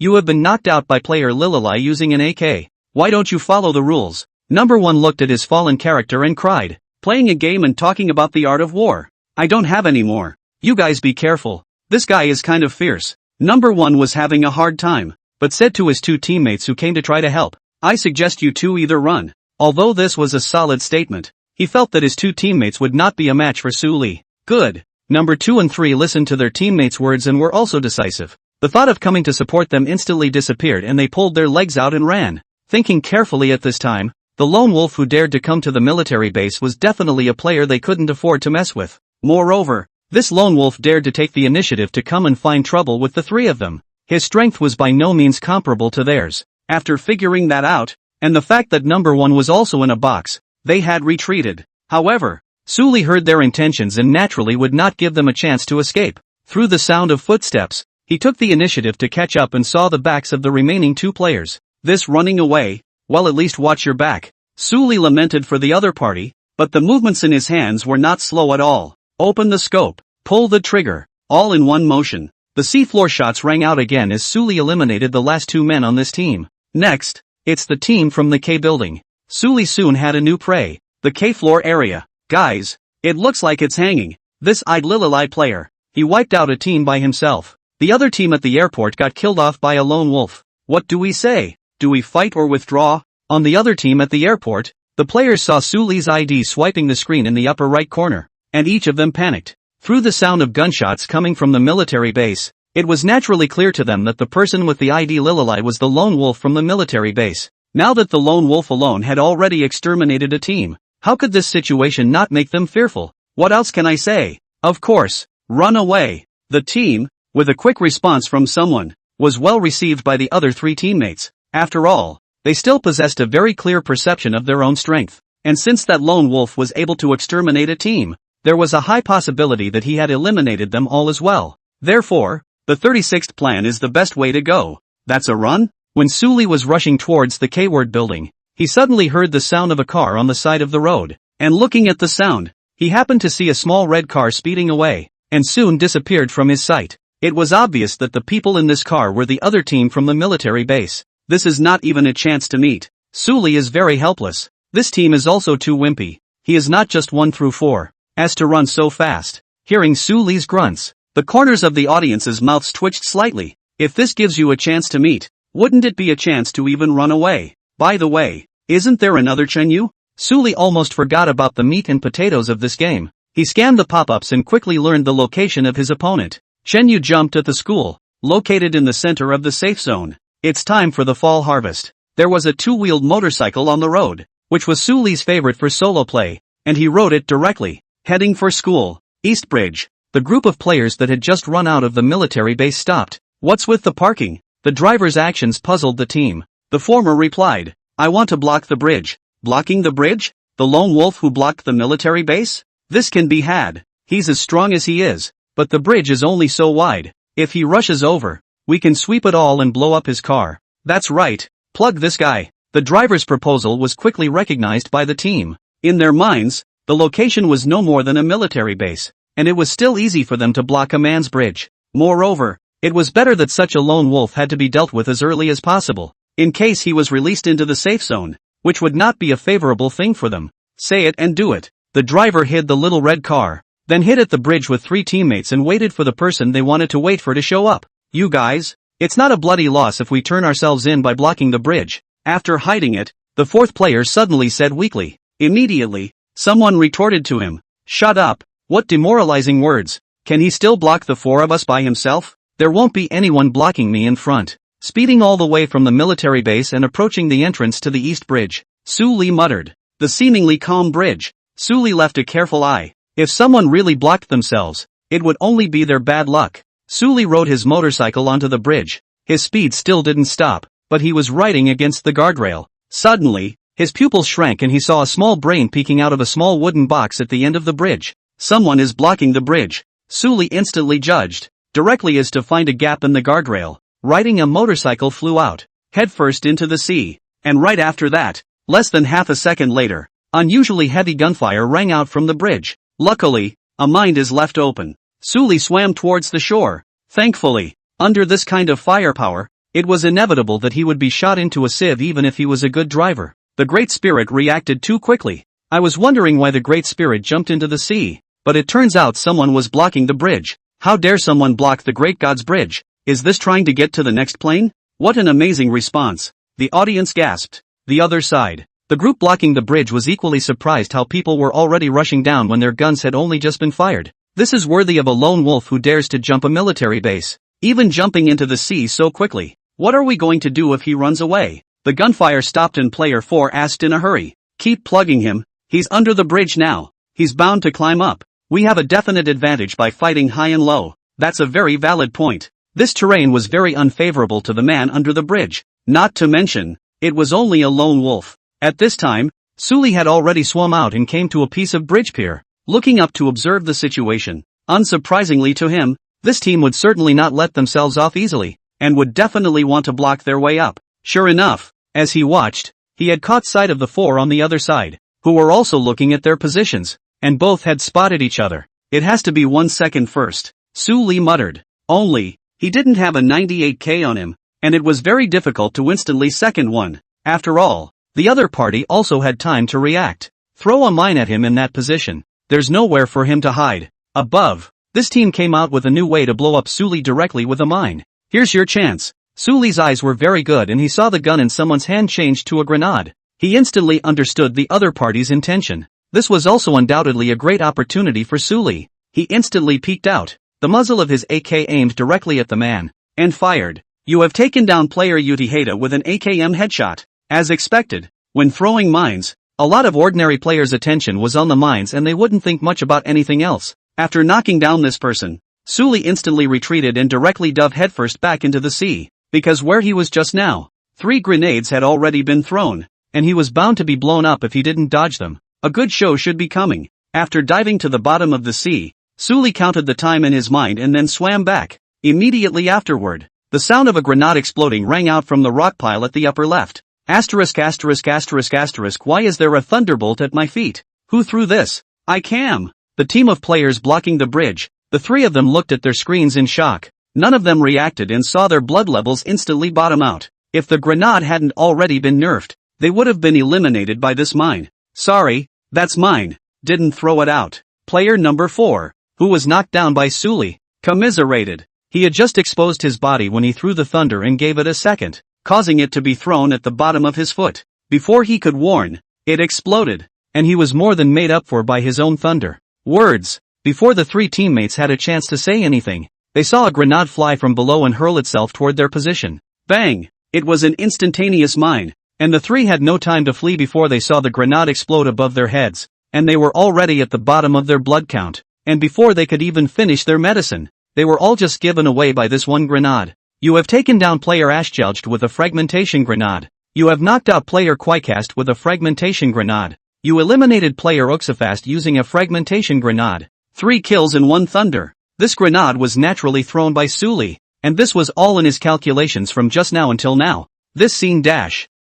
You have been knocked out by player Lililai using an AK. Why don't you follow the rules? Number 1 looked at his fallen character and cried. Playing a game and talking about the art of war. I don't have any more. You guys be careful. This guy is kind of fierce. Number 1 was having a hard time, but said to his two teammates who came to try to help, I suggest you two either run. Although this was a solid statement, he felt that his two teammates would not be a match for Su Li. Good. Number 2 and 3 listened to their teammates' words and were also decisive. The thought of coming to support them instantly disappeared and they pulled their legs out and ran. Thinking carefully at this time, the lone wolf who dared to come to the military base was definitely a player they couldn't afford to mess with. Moreover, this lone wolf dared to take the initiative to come and find trouble with the three of them. His strength was by no means comparable to theirs. After figuring that out, and the fact that number 1 was also in a box, they had retreated. However, Su Li heard their intentions and naturally would not give them a chance to escape. Through the sound of footsteps, he took the initiative to catch up and saw the backs of the remaining two players. This running away? Well, at least watch your back. Su Li lamented for the other party, but the movements in his hands were not slow at all. Open the scope. Pull the trigger. All in one motion. The C-floor shots rang out again as Su Li eliminated the last two men on this team. Next, it's the team from the K building. Su Li soon had a new prey. The K-floor area. Guys, it looks like it's hanging. This eyed Lililai player. He wiped out a team by himself. The other team at the airport got killed off by a lone wolf. What do we say? Do we fight or withdraw? On the other team at the airport, the players saw Su Li's ID swiping the screen in the upper right corner, and each of them panicked. Through the sound of gunshots coming from the military base, it was naturally clear to them that the person with the ID Lililai was the lone wolf from the military base. Now that the lone wolf alone had already exterminated a team, how could this situation not make them fearful? What else can I say? Of course, run away. The team, with a quick response from someone, was well received by the other three teammates. After all, they still possessed a very clear perception of their own strength. And since that lone wolf was able to exterminate a team, there was a high possibility that he had eliminated them all as well. Therefore, the 36th plan is the best way to go. That's a run? When Su Li was rushing towards the K-word building, he suddenly heard the sound of a car on the side of the road, and looking at the sound, he happened to see a small red car speeding away, and soon disappeared from his sight. It was obvious that the people in this car were the other team from the military base. This is not even a chance to meet. Su Li is very helpless. This team is also too wimpy. He is not just 1 through 4. As to run so fast. Hearing Su Li's grunts, the corners of the audience's mouths twitched slightly. If this gives you a chance to meet, Wouldn't it be a chance to even run away? By the way, isn't there another Chenyu? Suli almost forgot about the meat and potatoes of this game. He scanned the pop-ups and quickly learned the location of his opponent. Chenyu jumped at the school, located in the center of the safe zone. It's time for the fall harvest. There was a two-wheeled motorcycle on the road, which was Suli's favorite for solo play, and he rode it directly, heading for school. East Bridge. The group of players that had just run out of the military base stopped. What's with the parking? The driver's actions puzzled the team. The former replied, I want to block the bridge. Blocking the bridge? The lone wolf who blocked the military base? This can be had. He's as strong as he is, but the bridge is only so wide. If he rushes over, we can sweep it all and blow up his car. That's right. Plug this guy. The driver's proposal was quickly recognized by the team. In their minds, the location was no more than a military base, and it was still easy for them to block a man's bridge. Moreover, it was better that such a lone wolf had to be dealt with as early as possible, in case he was released into the safe zone, which would not be a favorable thing for them. Say it and do it. The driver hid the little red car, then hid at the bridge with 3 teammates and waited for the person they wanted to wait for to show up. You guys, it's not a bloody loss if we turn ourselves in by blocking the bridge. After hiding it, the 4th player suddenly said weakly. Immediately, someone retorted to him. Shut up, what demoralizing words. Can he still block the 4 of us by himself? There won't be anyone blocking me in front. Speeding all the way from the military base and approaching the entrance to the East Bridge, Suli muttered. The seemingly calm bridge. Suli left a careful eye. If someone really blocked themselves, it would only be their bad luck. Suli rode his motorcycle onto the bridge. His speed still didn't stop, but he was riding against the guardrail. Suddenly, his pupils shrank and he saw a small brain peeking out of a small wooden box at the end of the bridge. Someone is blocking the bridge. Suli instantly judged, directly as to find a gap in the guardrail. Riding a motorcycle flew out, headfirst into the sea. And right after that, less than half a second later, unusually heavy gunfire rang out from the bridge. Luckily, a mine is left open. Suli swam towards the shore. Thankfully, under this kind of firepower, it was inevitable that he would be shot into a sieve even if he was a good driver. The Great Spirit reacted too quickly. I was wondering why the Great Spirit jumped into the sea, but it turns out someone was blocking the bridge. How dare someone block the Great God's bridge? Is this trying to get to the next plane? What an amazing response. The audience gasped. The other side. The group blocking the bridge was equally surprised how people were already rushing down when their guns had only just been fired. This is worthy of a lone wolf who dares to jump a military base, even jumping into the sea so quickly. What are we going to do if he runs away? The gunfire stopped and player 4 asked in a hurry. Keep plugging him. He's under the bridge now. He's bound to climb up. We have a definite advantage by fighting high and low. That's a very valid point. This terrain was very unfavorable to the man under the bridge. Not to mention, it was only a lone wolf. At this time, Suli had already swum out and came to a piece of bridge pier, looking up to observe the situation. Unsurprisingly to him, this team would certainly not let themselves off easily, and would definitely want to block their way up. Sure enough, as he watched, he had caught sight of the 4 on the other side, who were also looking at their positions, and both had spotted each other. It has to be 1 second first, Suli muttered. Only, he didn't have a 98k on him, and it was very difficult to instantly second one. After all, the other party also had time to react. Throw a mine at him in that position. There's nowhere for him to hide. Above, this team came out with a new way to blow up Suli directly with a mine. Here's your chance. Suli's eyes were very good and he saw the gun in someone's hand changed to a grenade. He instantly understood the other party's intention. This was also undoubtedly a great opportunity for Suli. He instantly peeked out, the muzzle of his AK aimed directly at the man, and fired. You have taken down player Utihata with an AKM headshot. As expected, when throwing mines, a lot of ordinary players' attention was on the mines and they wouldn't think much about anything else. After knocking down this person, Suli instantly retreated and directly dove headfirst back into the sea, because where he was just now, 3 grenades had already been thrown, and he was bound to be blown up if he didn't dodge them. A good show should be coming. After diving to the bottom of the sea, Suli counted the time in his mind and then swam back. Immediately afterward, the sound of a grenade exploding rang out from the rock pile at the upper left. Asterisk asterisk asterisk asterisk why is there a thunderbolt at my feet? Who threw this? I cam. The team of players blocking the bridge, the 3 of them looked at their screens in shock. None of them reacted and saw their blood levels instantly bottom out. If the grenade hadn't already been nerfed, they would have been eliminated by this mine. Sorry, that's mine. Didn't throw it out. Player number 4, who was knocked down by Suli, commiserated. He had just exposed his body when he threw the thunder and gave it a second. causing it to be thrown at the bottom of his foot. Before he could warn, it exploded, and he was more than made up for by his own thunder. Words. Before the three teammates had a chance to say anything, they saw a grenade fly from below and hurl itself toward their position. Bang! It was an instantaneous mine, and the three had no time to flee before they saw the grenade explode above their heads, and they were already at the bottom of their blood count, and before they could even finish their medicine, they were all just given away by this one grenade. You have taken down player Ashjelged with a fragmentation grenade. You have knocked out player Quicast with a fragmentation grenade. You eliminated player Uxafast using a fragmentation grenade. 3 kills and 1 thunder. This grenade was naturally thrown by Suli, and this was all in his calculations from just now until now. This scene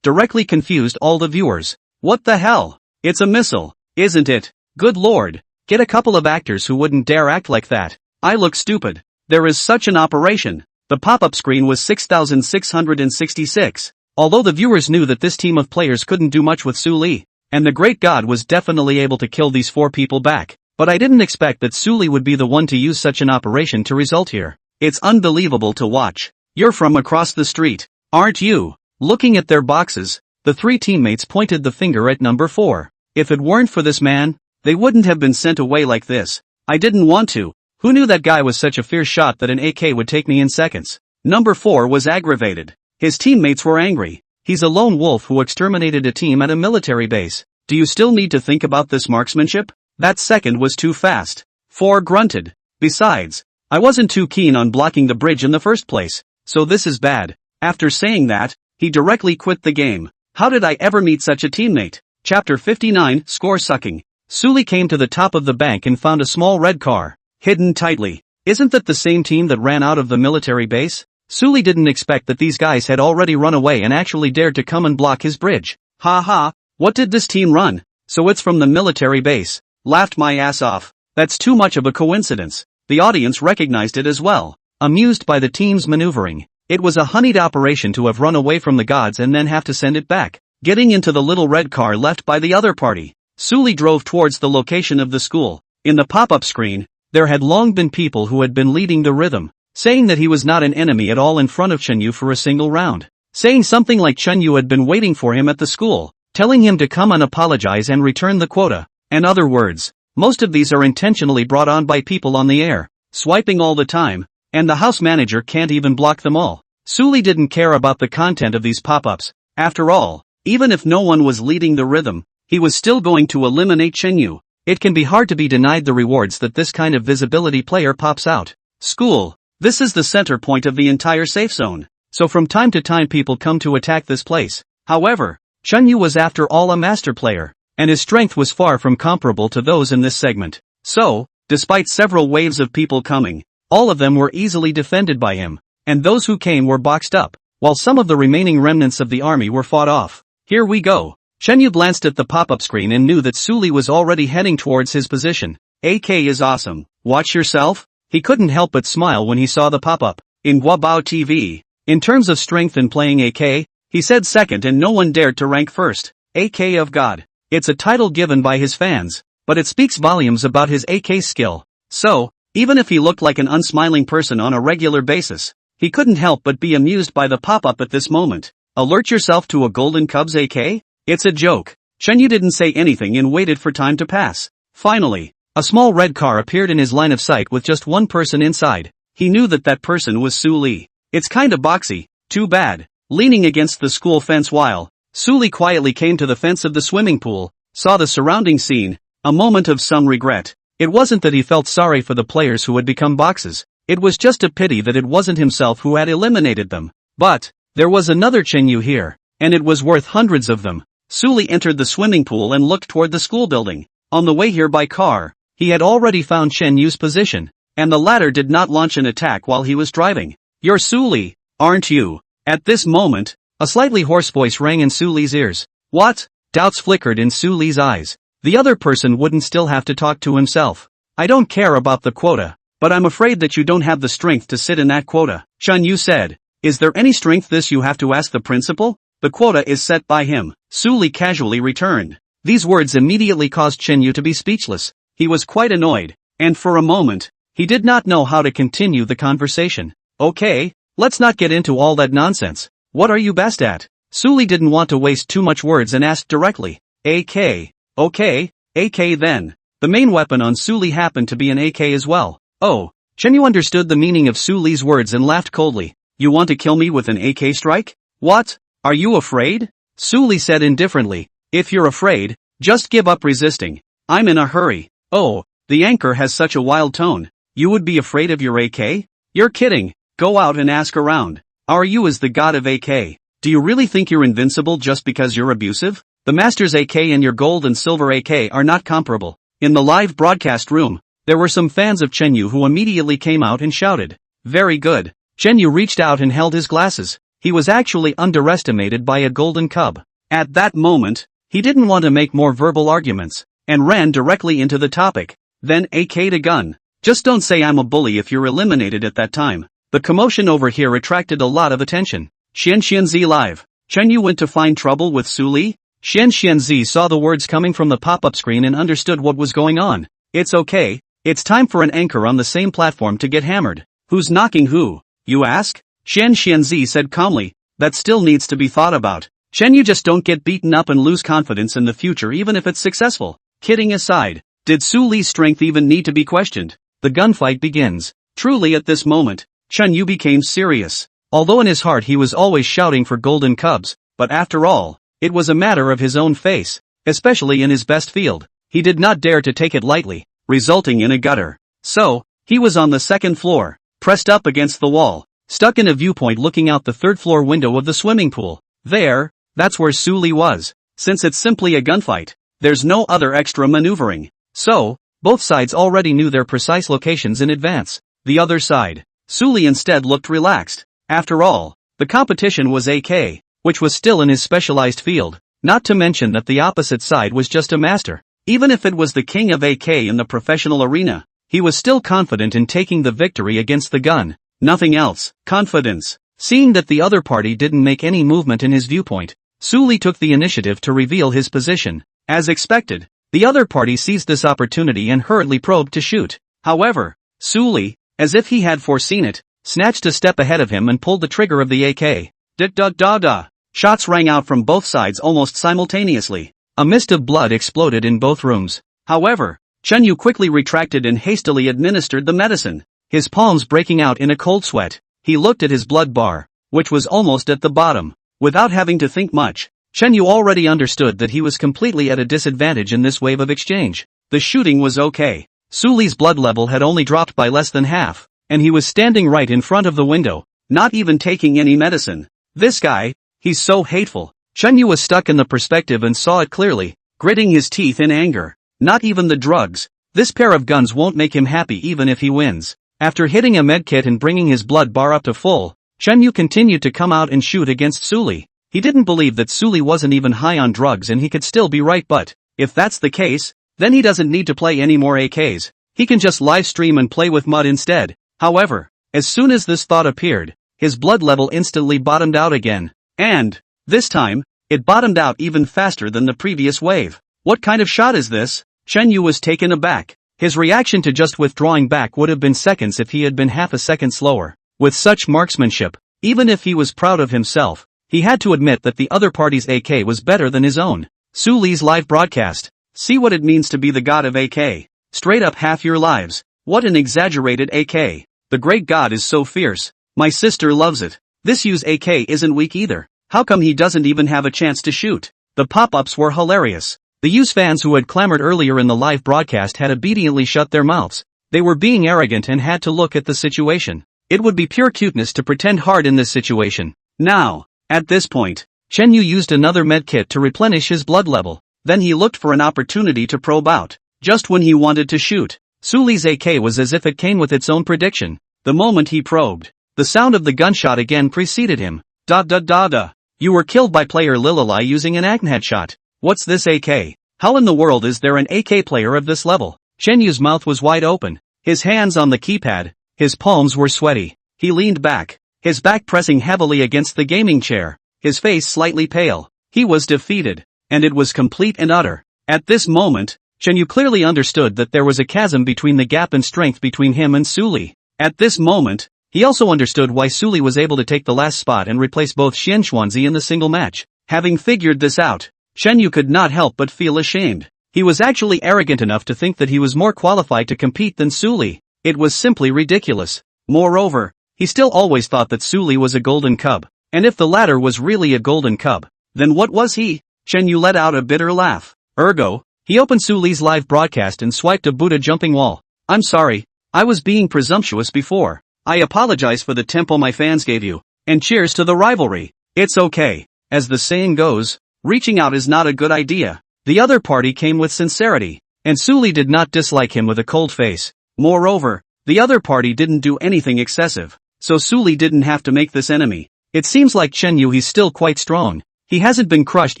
directly confused all the viewers. What the hell? It's a missile, isn't it? Good lord. Get a couple of actors who wouldn't dare act like that. I look stupid. There is such an operation. The pop-up screen was 6,666. Although the viewers knew that this team of players couldn't do much with Suli, and the great god was definitely able to kill these 4 people back. But I didn't expect that Suli would be the one to use such an operation to result here. It's unbelievable to watch. You're from across the street, aren't you? Looking at their boxes, the 3 teammates pointed the finger at number 4. If it weren't for this man, they wouldn't have been sent away like this. I didn't want to. Who knew that guy was such a fierce shot that an AK would take me in seconds? Number 4 was aggravated. His teammates were angry. He's a lone wolf who exterminated a team at a military base. Do you still need to think about this marksmanship? That second was too fast. 4 grunted. Besides, I wasn't too keen on blocking the bridge in the first place, so this is bad. After saying that, he directly quit the game. How did I ever meet such a teammate? Chapter 59, Score Sucking. Suli came to the top of the bank and found a small red car, hidden tightly. Isn't that the same team that ran out of the military base? Suli didn't expect that these guys had already run away and actually dared to come and block his bridge. Ha ha, what did this team run? So it's from the military base. Laughed my ass off. That's too much of a coincidence. The audience recognized it as well, amused by the team's maneuvering. It was a honeyed operation to have run away from the gods and then have to send it back. Getting into the little red car left by the other party, Suli drove towards the location of the school. In the pop-up screen, there had long been people who had been leading the rhythm, saying that he was not an enemy at all in front of Chenyu for a single round. Saying something like Chenyu had been waiting for him at the school, telling him to come and apologize and return the quota, and other words. Most of these are intentionally brought on by people on the air, swiping all the time, and the house manager can't even block them all. Suli didn't care about the content of these pop-ups. After all, even if no one was leading the rhythm, he was still going to eliminate Chenyu. It can be hard to be denied the rewards that this kind of visibility player pops out. School. This is the center point of the entire safe zone, so from time to time people come to attack this place. However, Chenyu was after all a master player, and his strength was far from comparable to those in this segment. So, despite several waves of people coming, all of them were easily defended by him, and those who came were boxed up, while some of the remaining remnants of the army were fought off. Here we go. Chenyu glanced at the pop-up screen and knew that Suli was already heading towards his position. AK is awesome. Watch yourself? He couldn't help but smile when he saw the pop-up. In Guabao TV, in terms of strength in playing AK, he said second and no one dared to rank first. AK of God. It's a title given by his fans, but it speaks volumes about his AK skill. So, even if he looked like an unsmiling person on a regular basis, he couldn't help but be amused by the pop-up at this moment. Alert yourself to a Golden Cubs AK? It's a joke. Chenyu didn't say anything and waited for time to pass. Finally, a small red car appeared in his line of sight with just one person inside. He knew that that person was Suli. It's kinda boxy, too bad. Leaning against the school fence while Suli quietly came to the fence of the swimming pool, saw the surrounding scene, a moment of some regret. It wasn't that he felt sorry for the players who had become boxes, it was just a pity that it wasn't himself who had eliminated them. But, there was another Chenyu here, and it was worth hundreds of them. Suli entered the swimming pool and looked toward the school building. On the way here by car, he had already found Chenyu's position, and the latter did not launch an attack while he was driving. You're Suli, aren't you? At this moment, a slightly hoarse voice rang in Suli's ears. What? Doubts flickered in Suli's eyes. The other person wouldn't still have to talk to himself. I don't care about the quota, but I'm afraid that you don't have the strength to sit in that quota. Chenyu said. Is there any strength? This you have to ask the principal? The quota is set by him. Suli casually returned. These words immediately caused Chenyu to be speechless. He was quite annoyed, and for a moment, he did not know how to continue the conversation. Okay, let's not get into all that nonsense. What are you best at? Suli didn't want to waste too much words and asked directly. AK. Okay, AK then. The main weapon on Suli happened to be an AK as well. Oh. Chenyu understood the meaning of Suli's words and laughed coldly. You want to kill me with an AK strike? What? Are you afraid? Suli said indifferently. If you're afraid, just give up resisting. I'm in a hurry. Oh, the anchor has such a wild tone. You would be afraid of your AK? You're kidding. Go out and ask around. Are you as the god of AK? Do you really think you're invincible just because you're abusive? The Master's AK and your gold and silver AK are not comparable. In the live broadcast room, there were some fans of Chenyu who immediately came out and shouted. Very good. Chenyu reached out and held his glasses. He was actually underestimated by a golden cub. At that moment, he didn't want to make more verbal arguments, and ran directly into the topic. Then AK'd a gun. Just don't say I'm a bully if you're eliminated at that time. The commotion over here attracted a lot of attention. Xianxianzi live. Chenyu went to find trouble with Suli? Xianxianzi saw the words coming from the pop-up screen and understood what was going on. It's okay. It's time for an anchor on the same platform to get hammered. Who's knocking who? You ask? Xianxianzi said calmly. That still needs to be thought about. Chenyu, just don't get beaten up and lose confidence in the future even if it's successful. Kidding aside, did Suli's strength even need to be questioned? The gunfight begins. Truly at this moment, Chenyu became serious. Although in his heart he was always shouting for golden cubs, but after all, it was a matter of his own face, especially in his best field. He did not dare to take it lightly, resulting in a gutter. So, he was on the second floor, pressed up against the wall, stuck in a viewpoint looking out the third floor window of the swimming pool. That's where Suli was. Since it's simply a gunfight, there's no other extra maneuvering. So, both sides already knew their precise locations in advance. The other side, Suli instead looked relaxed. After all, the competition was AK, which was still in his specialized field, not to mention that the opposite side was just a master. Even if it was the king of AK in the professional arena, he was still confident in taking the victory against the gun. Nothing else. Confidence. Seeing that the other party didn't make any movement in his viewpoint, Suli took the initiative to reveal his position. As expected, the other party seized this opportunity and hurriedly probed to shoot. However, Suli, as if he had foreseen it, snatched a step ahead of him and pulled the trigger of the AK. Da-da-da-da. Shots rang out from both sides almost simultaneously. A mist of blood exploded in both rooms. However, Chenyu quickly retracted and hastily administered the medicine. His palms breaking out in a cold sweat, he looked at his blood bar, which was almost at the bottom. Without having to think much, Chenyu already understood that he was completely at a disadvantage in this wave of exchange. The shooting was okay. Suli's blood level had only dropped by less than half, and he was standing right in front of the window, not even taking any medicine. This guy, he's so hateful. Chenyu was stuck in the perspective and saw it clearly, gritting his teeth in anger. Not even the drugs. This pair of guns won't make him happy even if he wins. After hitting a medkit and bringing his blood bar up to full, Chenyu continued to come out and shoot against Suli. He didn't believe that Suli wasn't even high on drugs and he could still be right, but if that's the case, then he doesn't need to play any more AKs. He can just live stream and play with mud instead. However, as soon as this thought appeared, his blood level instantly bottomed out again. And, this time, it bottomed out even faster than the previous wave. What kind of shot is this? Chenyu was taken aback. His reaction to just withdrawing back would have been seconds if he had been half a second slower. With such marksmanship, even if he was proud of himself, he had to admit that the other party's AK was better than his own. Suli's live broadcast. See what it means to be the god of AK. Straight up half your lives. What an exaggerated AK. The great god is so fierce. My sister loves it. This Yu's AK isn't weak either. How come he doesn't even have a chance to shoot? The pop-ups were hilarious. The Yu's fans who had clamored earlier in the live broadcast had obediently shut their mouths. They were being arrogant and had to look at the situation. It would be pure cuteness to pretend hard in this situation. Now, at this point, Chenyu used another medkit to replenish his blood level. Then he looked for an opportunity to probe out. Just when he wanted to shoot, Suli's AK was as if it came with its own prediction. The moment he probed, the sound of the gunshot again preceded him. Da-da-da-da. You were killed by player Lililai using an acne headshot. What's this AK? How in the world is there an AK player of this level? Chenyu's mouth was wide open, his hands on the keypad, his palms were sweaty. He leaned back, his back pressing heavily against the gaming chair, his face slightly pale. He was defeated, and it was complete and utter. At this moment, Chenyu clearly understood that there was a chasm between the gap in strength between him and Suli. At this moment, He also understood why Suli was able to take the last spot and replace both Xian Xuanzi in the single match. Having figured this out, Shen Yu could not help but feel ashamed. He was actually arrogant enough to think that he was more qualified to compete than Suli. It was simply ridiculous. Moreover, he still always thought that Suli was a golden cub, and if the latter was really a golden cub, then what was he? Shen Yu let out a bitter laugh. Ergo, he opened Suli's live broadcast and swiped a Buddha jumping wall. I'm sorry, I was being presumptuous before. I apologize for the tempo my fans gave you, and cheers to the rivalry. It's okay. As the saying goes, reaching out is not a good idea. The other party came with sincerity, and Suli did not dislike him with a cold face. Moreover, the other party didn't do anything excessive, so Suli didn't have to make this enemy. It seems like Chen Yu he's still quite strong. He hasn't been crushed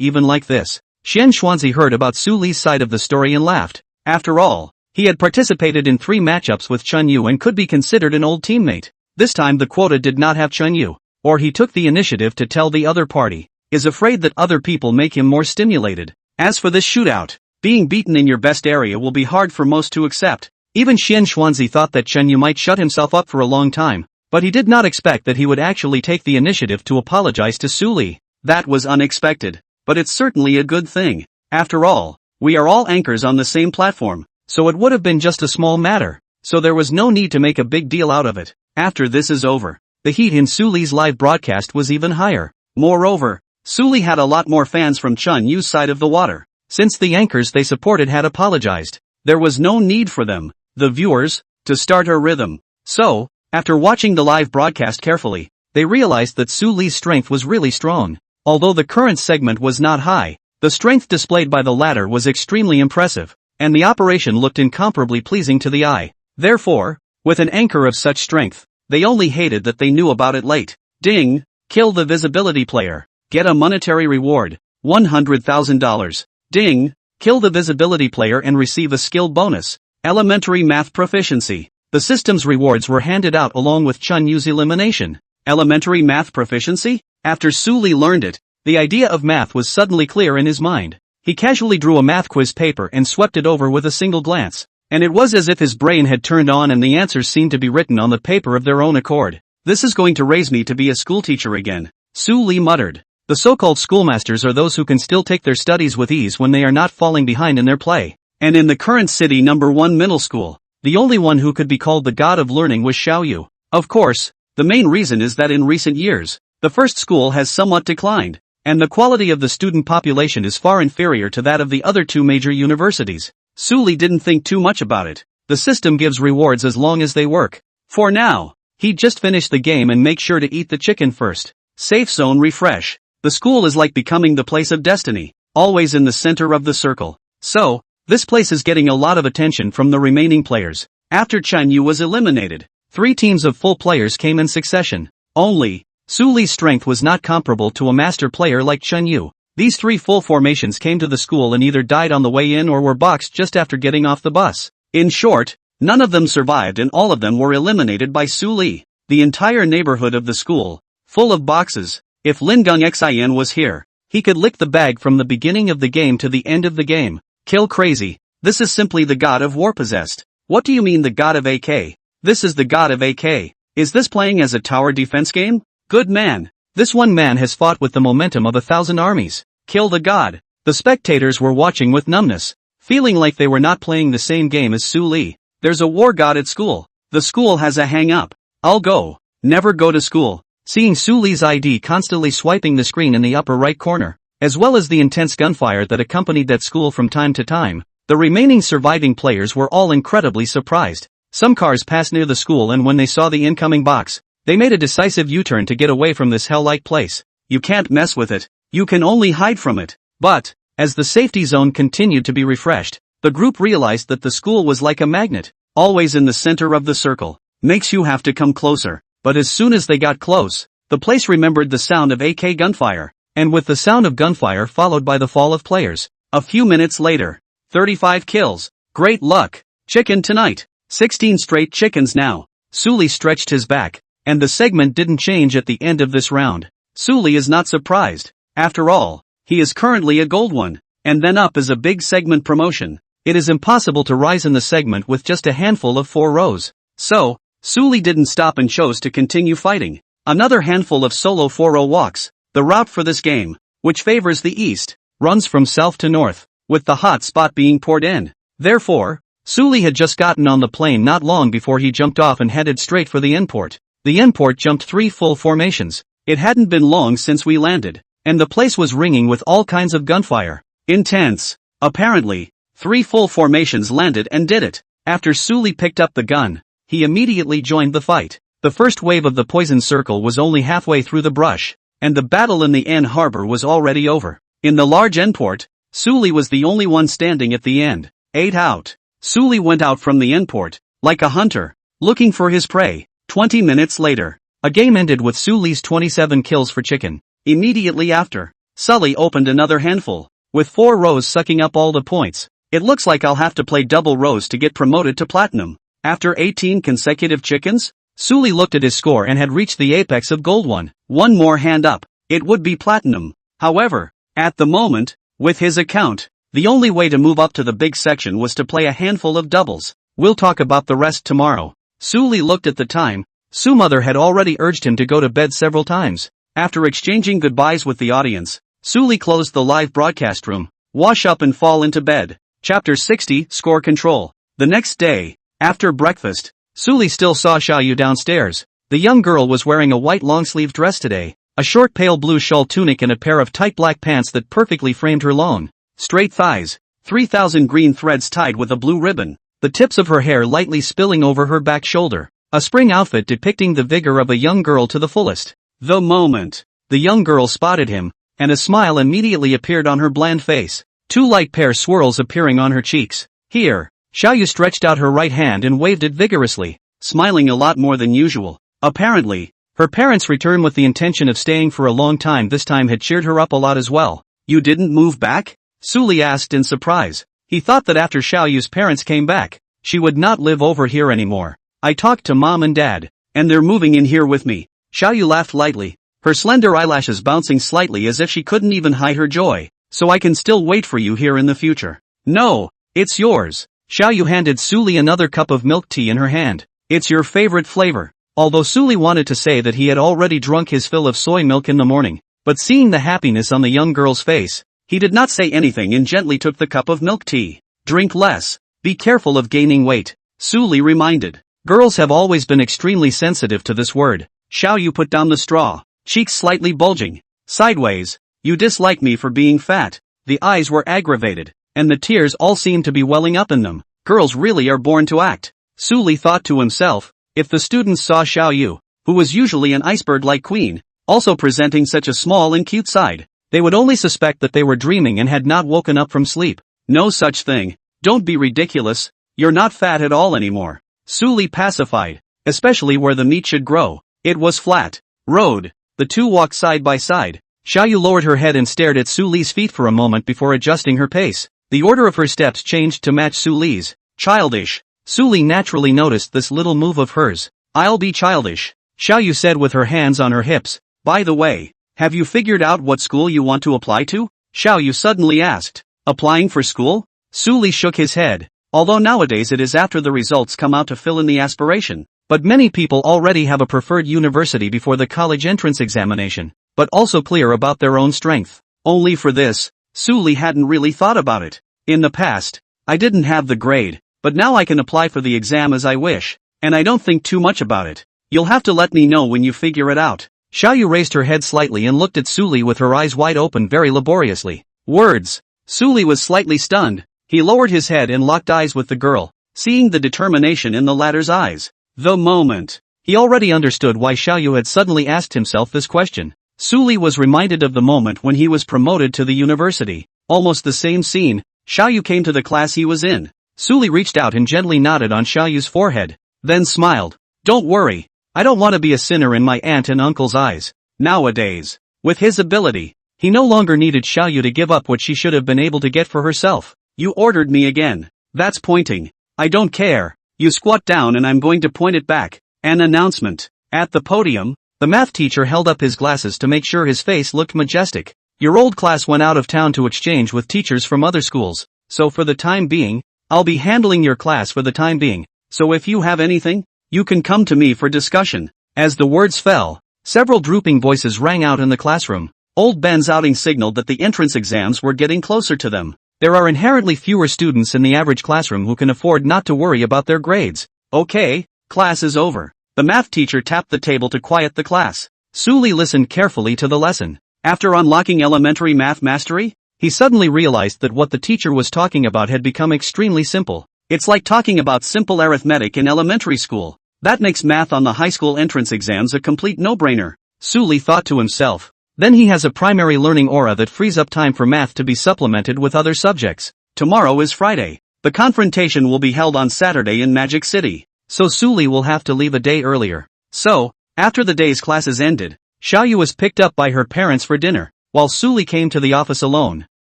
even like this. Xian Xuanzi heard about Suli's side of the story and laughed. After all, he had participated in 3 matchups with Chen Yu and could be considered an old teammate. This time the quota did not have Chen Yu, or he took the initiative to tell the other party, is afraid that other people make him more stimulated. As for this shootout, being beaten in your best area will be hard for most to accept. Even Xian Xuanzi thought that Chen Yu might shut himself up for a long time, but he did not expect that he would actually take the initiative to apologize to Suli. That was unexpected, but it's certainly a good thing. After all, we are all anchors on the same platform. So it would have been just a small matter, so there was no need to make a big deal out of it. After this is over, the heat in Suli's live broadcast was even higher. Moreover, Suli had a lot more fans from Chen Yu's side of the water. Since the anchors they supported had apologized, there was no need for them, the viewers, to start a rhythm. So, after watching the live broadcast carefully, they realized that Suli's strength was really strong. Although the current segment was not high, the strength displayed by the latter was extremely impressive, and the operation looked incomparably pleasing to the eye. Therefore, with an anchor of such strength, they only hated that they knew about it late. Ding! Kill the visibility player. Get a monetary reward, $100,000. Ding! Kill the visibility player and receive a skill bonus, elementary math proficiency. The system's rewards were handed out along with Chen Yu's elimination. Elementary math proficiency? After Suli learned it, the idea of math was suddenly clear in his mind. He casually drew a math quiz paper and swept it over with a single glance, and it was as if his brain had turned on and the answers seemed to be written on the paper of their own accord. This is going to raise me to be a schoolteacher again, Suli muttered. The so-called schoolmasters are those who can still take their studies with ease when they are not falling behind in their play. And in the current city number 1 middle school, the only one who could be called the god of learning was Xiao Yu. Of course, the main reason is that in recent years, the first school has somewhat declined, and the quality of the student population is far inferior to that of the other 2 major universities. Suli didn't think too much about it. The system gives rewards as long as they work. For now, he'd just finish the game and make sure to eat the chicken first. Safe zone refresh. The school is like becoming the place of destiny, always in the center of the circle. So, this place is getting a lot of attention from the remaining players. After Chen Yu was eliminated, 3 teams of full players came in succession. Only, Suli's strength was not comparable to a master player like Chen Yu. These 3 full formations came to the school and either died on the way in or were boxed just after getting off the bus. In short, none of them survived and all of them were eliminated by Suli. The entire neighborhood of the school, full of boxes. If Lingung Xian was here, he could lick the bag from the beginning of the game to the end of the game. Kill crazy. This is simply the god of war possessed. What do you mean the god of AK? This is the god of AK. Is this playing as a tower defense game? Good man. This one man has fought with the momentum of 1,000 armies. Kill the god. The spectators were watching with numbness, feeling like they were not playing the same game as Suli. There's a war god at school. The school has a hang-up. I'll go. Never go to school. Seeing Suli's ID constantly swiping the screen in the upper right corner, as well as the intense gunfire that accompanied that school from time to time, the remaining surviving players were all incredibly surprised. Some cars passed near the school and when they saw the incoming box, they made a decisive U-turn to get away from this hell-like place. You can't mess with it. You can only hide from it. But, as the safety zone continued to be refreshed, the group realized that the school was like a magnet, always in the center of the circle. Makes you have to come closer. But as soon as they got close, the place remembered the sound of AK gunfire, and with the sound of gunfire followed by the fall of players. A few minutes later, 35 kills. Great luck. Chicken tonight. 16 straight chickens now. Suli stretched his back, and the segment didn't change at the end of this round. Suli is not surprised. After all, he is currently a gold one, and then up is a big segment promotion. It is impossible to rise in the segment with just a handful of 4 rows. So, Suli didn't stop and chose to continue fighting. Another handful of solo 4-0 walks. The route for this game, which favors the east, runs from south to north, with the hot spot being Port End. Therefore, Suli had just gotten on the plane not long before he jumped off and headed straight for the endport. The endport jumped 3 full formations. It hadn't been long since we landed, and the place was ringing with all kinds of gunfire. Intense. Apparently, 3 full formations landed and did it. After Suli picked up the gun, he immediately joined the fight. The first wave of the poison circle was only halfway through the brush, and the battle in the end harbor was already over. In the large endport, Suli was the only one standing at the end. 8 out. Suli went out from the endport, like a hunter, looking for his prey. 20 minutes later, a game ended with Suli's 27 kills for chicken. Immediately after, Sully opened another handful, with 4 rows sucking up all the points. It looks like I'll have to play double rows to get promoted to platinum. After 18 consecutive chickens, Suli looked at his score and had reached the apex of gold 1. One more hand up, it would be platinum. However, at the moment, with his account, the only way to move up to the big section was to play a handful of doubles. We'll talk about the rest tomorrow. Suli looked at the time. Su's mother had already urged him to go to bed several times. After exchanging goodbyes with the audience, Suli closed the live broadcast room, wash up and fall into bed. Chapter 60, Score Control. The next day, after breakfast, Suli still saw Xiaoyu downstairs. The young girl was wearing a white long-sleeved dress today, a short pale blue shawl tunic and a pair of tight black pants that perfectly framed her long, straight thighs, 3,000 green threads tied with a blue ribbon, the tips of her hair lightly spilling over her back shoulder, a spring outfit depicting the vigor of a young girl to the fullest. The moment the young girl spotted him, and a smile immediately appeared on her bland face, 2 light pear swirls appearing on her cheeks. Here, Xiaoyu stretched out her right hand and waved it vigorously, smiling a lot more than usual. Apparently, her parents' return with the intention of staying for a long time this time had cheered her up a lot as well. You didn't move back? Suli asked in surprise. He thought that after Xiaoyu's parents came back, she would not live over here anymore. I talked to mom and dad, and they're moving in here with me. Xiaoyu laughed lightly, her slender eyelashes bouncing slightly as if she couldn't even hide her joy. So I can still wait for you here in the future. No, it's yours. Xiaoyu handed Suli another cup of milk tea in her hand. It's your favorite flavor. Although Suli wanted to say that he had already drunk his fill of soy milk in the morning, but seeing the happiness on the young girl's face, he did not say anything and gently took the cup of milk tea. Drink less. Be careful of gaining weight, Suli reminded. Girls have always been extremely sensitive to this word. Xiaoyu put down the straw, cheeks slightly bulging sideways. You dislike me for being fat. The eyes were aggravated, and the tears all seemed to be welling up in them. Girls really are born to act. Suli thought to himself, if the students saw Xiaoyu, who was usually an iceberg-like queen, also presenting such a small and cute side, they would only suspect that they were dreaming and had not woken up from sleep. No such thing. Don't be ridiculous. You're not fat at all anymore. Suli pacified, especially where the meat should grow. It was flat. Road. The two walked side by side. Xiaoyu lowered her head and stared at Suli's feet for a moment before adjusting her pace. The order of her steps changed to match Suli's. Childish. Suli naturally noticed this little move of hers. I'll be childish, Xiaoyu said with her hands on her hips. By the way, have you figured out what school you want to apply to? Xiaoyu suddenly asked. Applying for school? Suli shook his head. Although nowadays it is after the results come out to fill in the aspiration, but many people already have a preferred university before the college entrance examination, but also clear about their own strength. Only for this, Suli hadn't really thought about it. In the past, I didn't have the grade, but now I can apply for the exam as I wish, and I don't think too much about it. You'll have to let me know when you figure it out. Xiaoyu raised her head slightly and looked at Suli with her eyes wide open very laboriously. Words. Suli was slightly stunned. He lowered his head and locked eyes with the girl, seeing the determination in the latter's eyes. The moment. He already understood why Xiaoyu had suddenly asked himself this question. Suli was reminded of the moment when he was promoted to the university. Almost the same scene. Xiaoyu came to the class he was in. Suli reached out and gently nodded on Xiaoyu's forehead, then smiled. Don't worry. I don't want to be a sinner in my aunt and uncle's eyes. Nowadays, with his ability, he no longer needed Xiaoyu to give up what she should have been able to get for herself. You ordered me again. That's pointing. I don't care. You squat down and I'm going to point it back. An announcement. At the podium, the math teacher held up his glasses to make sure his face looked majestic. Your old class went out of town to exchange with teachers from other schools, so for the time being, I'll be handling your class for the time being. So if you have anything, You can come to me for discussion. As the words fell, several drooping voices rang out in the classroom. Old Ben's outing signaled that the entrance exams were getting closer to them. There are inherently fewer students in the average classroom who can afford not to worry about their grades. Okay, class is over. The math teacher tapped the table to quiet the class. Suli listened carefully to the lesson. After unlocking elementary math mastery, he suddenly realized that what the teacher was talking about had become extremely simple. It's like talking about simple arithmetic in elementary school. That makes math on the high school entrance exams a complete no-brainer, Suli thought to himself. Then he has a primary learning aura that frees up time for math to be supplemented with other subjects. Tomorrow is Friday. The confrontation will be held on Saturday in Magic City, so Suli will have to leave a day earlier. So, after the day's classes ended, Xiaoyu was picked up by her parents for dinner, while Suli came to the office alone.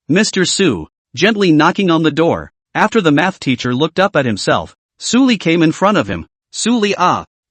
Mr. Su, gently knocking on the door. After the math teacher looked up at himself, Suli came in front of him. Suli,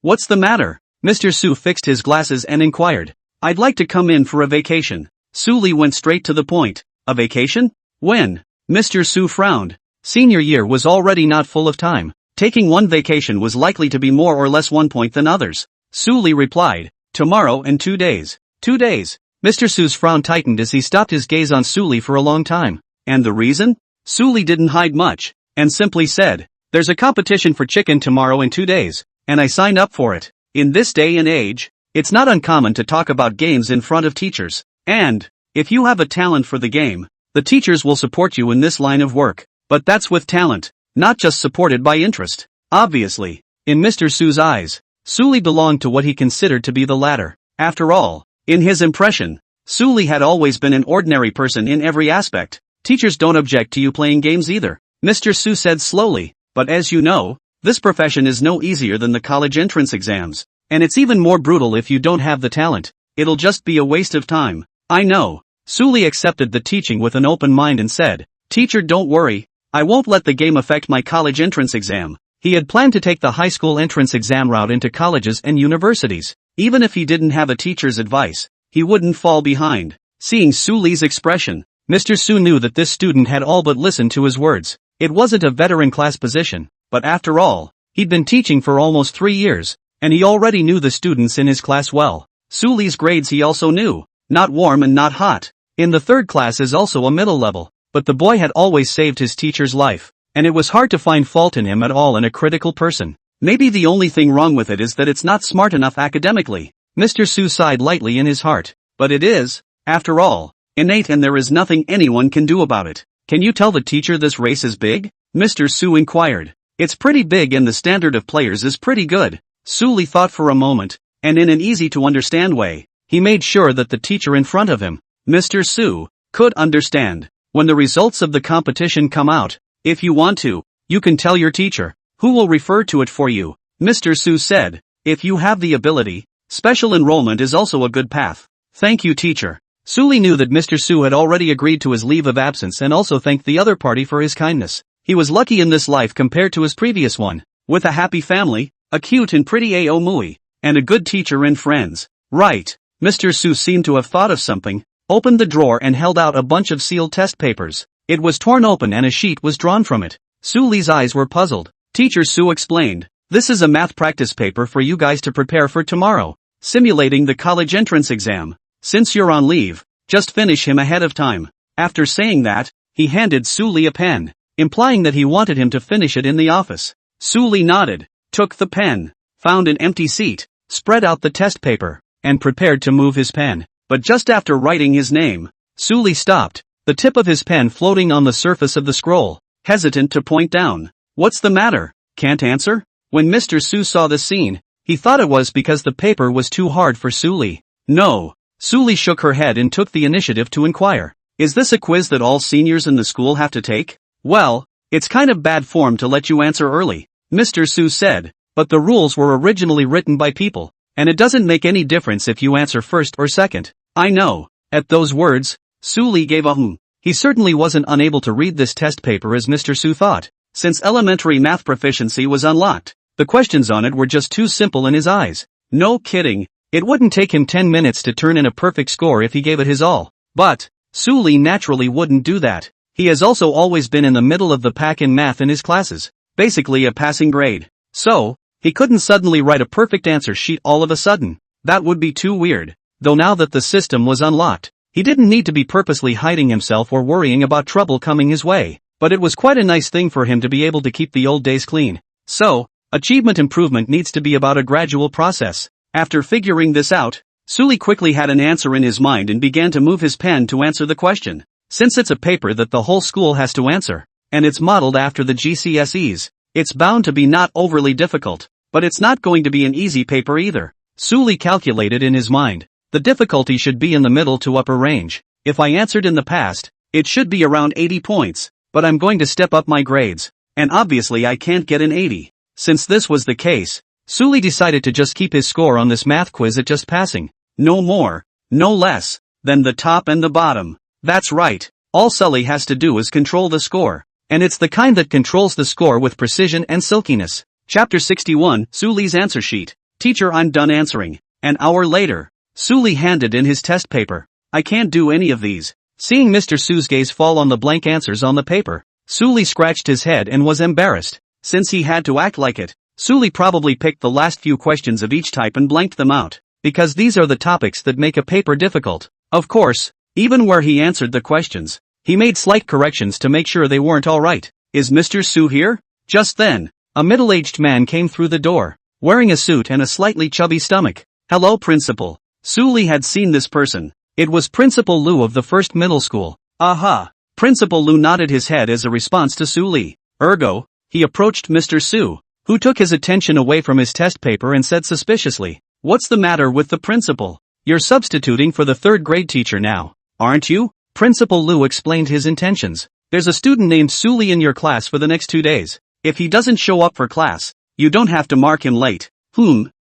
what's the matter? Mr. Su fixed his glasses and inquired. I'd like to come in for a vacation. Suli went straight to the point. A vacation? When? Mr. Su frowned. Senior year was already not full of time. Taking one vacation was likely to be more or less 1 point than others. Suli replied. Tomorrow and 2 days. 2 days. Mr. Su's frown tightened as he stopped his gaze on Suli for a long time. And the reason? Suli didn't hide much, and simply said, there's a competition for chicken tomorrow in 2 days, and I signed up for it. In this day and age, it's not uncommon to talk about games in front of teachers, and, if you have a talent for the game, the teachers will support you in this line of work. But that's with talent, not just supported by interest. Obviously, in Mr. Su's eyes, Suli belonged to what he considered to be the latter. After all, in his impression, Suli had always been an ordinary person in every aspect. Teachers don't object to you playing games either, Mr. Su said slowly, but as you know, this profession is no easier than the college entrance exams, and it's even more brutal if you don't have the talent. It'll just be a waste of time. I know. Suli accepted the teaching with an open mind and said, Teacher, don't worry, I won't let the game affect my college entrance exam. He had planned to take the high school entrance exam route into colleges and universities. Even if he didn't have a teacher's advice, he wouldn't fall behind. Seeing Suli's expression, Mr. Su knew that this student had all but listened to his words. It wasn't a veteran class position, but after all, he'd been teaching for almost 3 years, and he already knew the students in his class well. Suli's grades he also knew, not warm and not hot. In the third class is also a middle level, but the boy had always saved his teacher's life, and it was hard to find fault in him at all in a critical person. Maybe the only thing wrong with it is that it's not smart enough academically. Mr. Su sighed lightly in his heart, but it is, after all, innate and there is nothing anyone can do about it. Can you tell the teacher this race is big? Mr. Su inquired. It's pretty big and the standard of players is pretty good. Suli thought for a moment, and in an easy-to-understand way, he made sure that the teacher in front of him, Mr. Su, could understand. When the results of the competition come out, if you want to, you can tell your teacher, who will refer to it for you, Mr. Su said. If you have the ability, special enrollment is also a good path. Thank you, teacher. Suli knew that Mr. Su had already agreed to his leave of absence and also thanked the other party for his kindness. He was lucky in this life compared to his previous one, with a happy family, a cute and pretty Ao Mui, and a good teacher and friends. Right. Mr. Su seemed to have thought of something, opened the drawer and held out a bunch of sealed test papers. It was torn open and a sheet was drawn from it. Suli's eyes were puzzled. Teacher Su explained, this is a math practice paper for you guys to prepare for tomorrow, simulating the college entrance exam. Since you're on leave, just finish him ahead of time. After saying that, he handed Suli a pen, implying that he wanted him to finish it in the office. Suli nodded, took the pen, found an empty seat, spread out the test paper, and prepared to move his pen. But just after writing his name, Suli stopped, the tip of his pen floating on the surface of the scroll, hesitant to point down. What's the matter? Can't answer? When Mr. Su saw the scene, he thought it was because the paper was too hard for Suli. No. Suli shook her head and took the initiative to inquire. Is this a quiz that all seniors in the school have to take? Well, it's kind of bad form to let you answer early, Mr. Su said, but the rules were originally written by people, and it doesn't make any difference if you answer first or second. I know. At those words, Suli gave a He certainly wasn't unable to read this test paper as Mr. Su thought. Since elementary math proficiency was unlocked, the questions on it were just too simple in his eyes. No kidding. It wouldn't take him 10 minutes to turn in a perfect score if he gave it his all. But, Suli naturally wouldn't do that. He has also always been in the middle of the pack in math in his classes, basically a passing grade. So, He couldn't suddenly write a perfect answer sheet all of a sudden. That would be too weird. Though now that the system was unlocked, he didn't need to be purposely hiding himself or worrying about trouble coming his way. But it was quite a nice thing for him to be able to keep the old days clean. So, achievement improvement needs to be about a gradual process. After figuring this out, Suli quickly had an answer in his mind and began to move his pen to answer the question. Since it's a paper that the whole school has to answer, and it's modeled after the GCSEs, it's bound to be not overly difficult, but it's not going to be an easy paper either. Suli calculated in his mind. The difficulty should be in the middle to upper range. If I answered in the past, it should be around 80 points, but I'm going to step up my grades, and obviously I can't get an 80. Since this was the case, Suli decided to just keep his score on this math quiz at just passing. No more, no less, than the top and the bottom. That's right, all Sully has to do is control the score. And it's the kind that controls the score with precision and silkiness. Chapter 61, Suli's answer sheet. Teacher, I'm done answering. An hour later, Suli handed in his test paper. I can't do any of these. Seeing Mr. Su's gaze fall on the blank answers on the paper, Suli scratched his head and was embarrassed. Since he had to act like it, Suli probably picked the last few questions of each type and blanked them out. Because these are the topics that make a paper difficult. Of course, even where he answered the questions, he made slight corrections to make sure they weren't alright. Is Mr. Su here? Just then, a middle-aged man came through the door, wearing a suit and a slightly chubby stomach. Hello, Principal. Suli had seen this person. It was Principal Lu of the first middle school. Aha! Principal Lu nodded his head as a response to Suli. Ergo, he approached Mr. Su, who took his attention away from his test paper and said suspiciously, What's the matter with the principal? You're substituting for the third grade teacher now, aren't you? Principal Lu explained his intentions. There's a student named Suli in your class for the next 2 days. If he doesn't show up for class, you don't have to mark him late.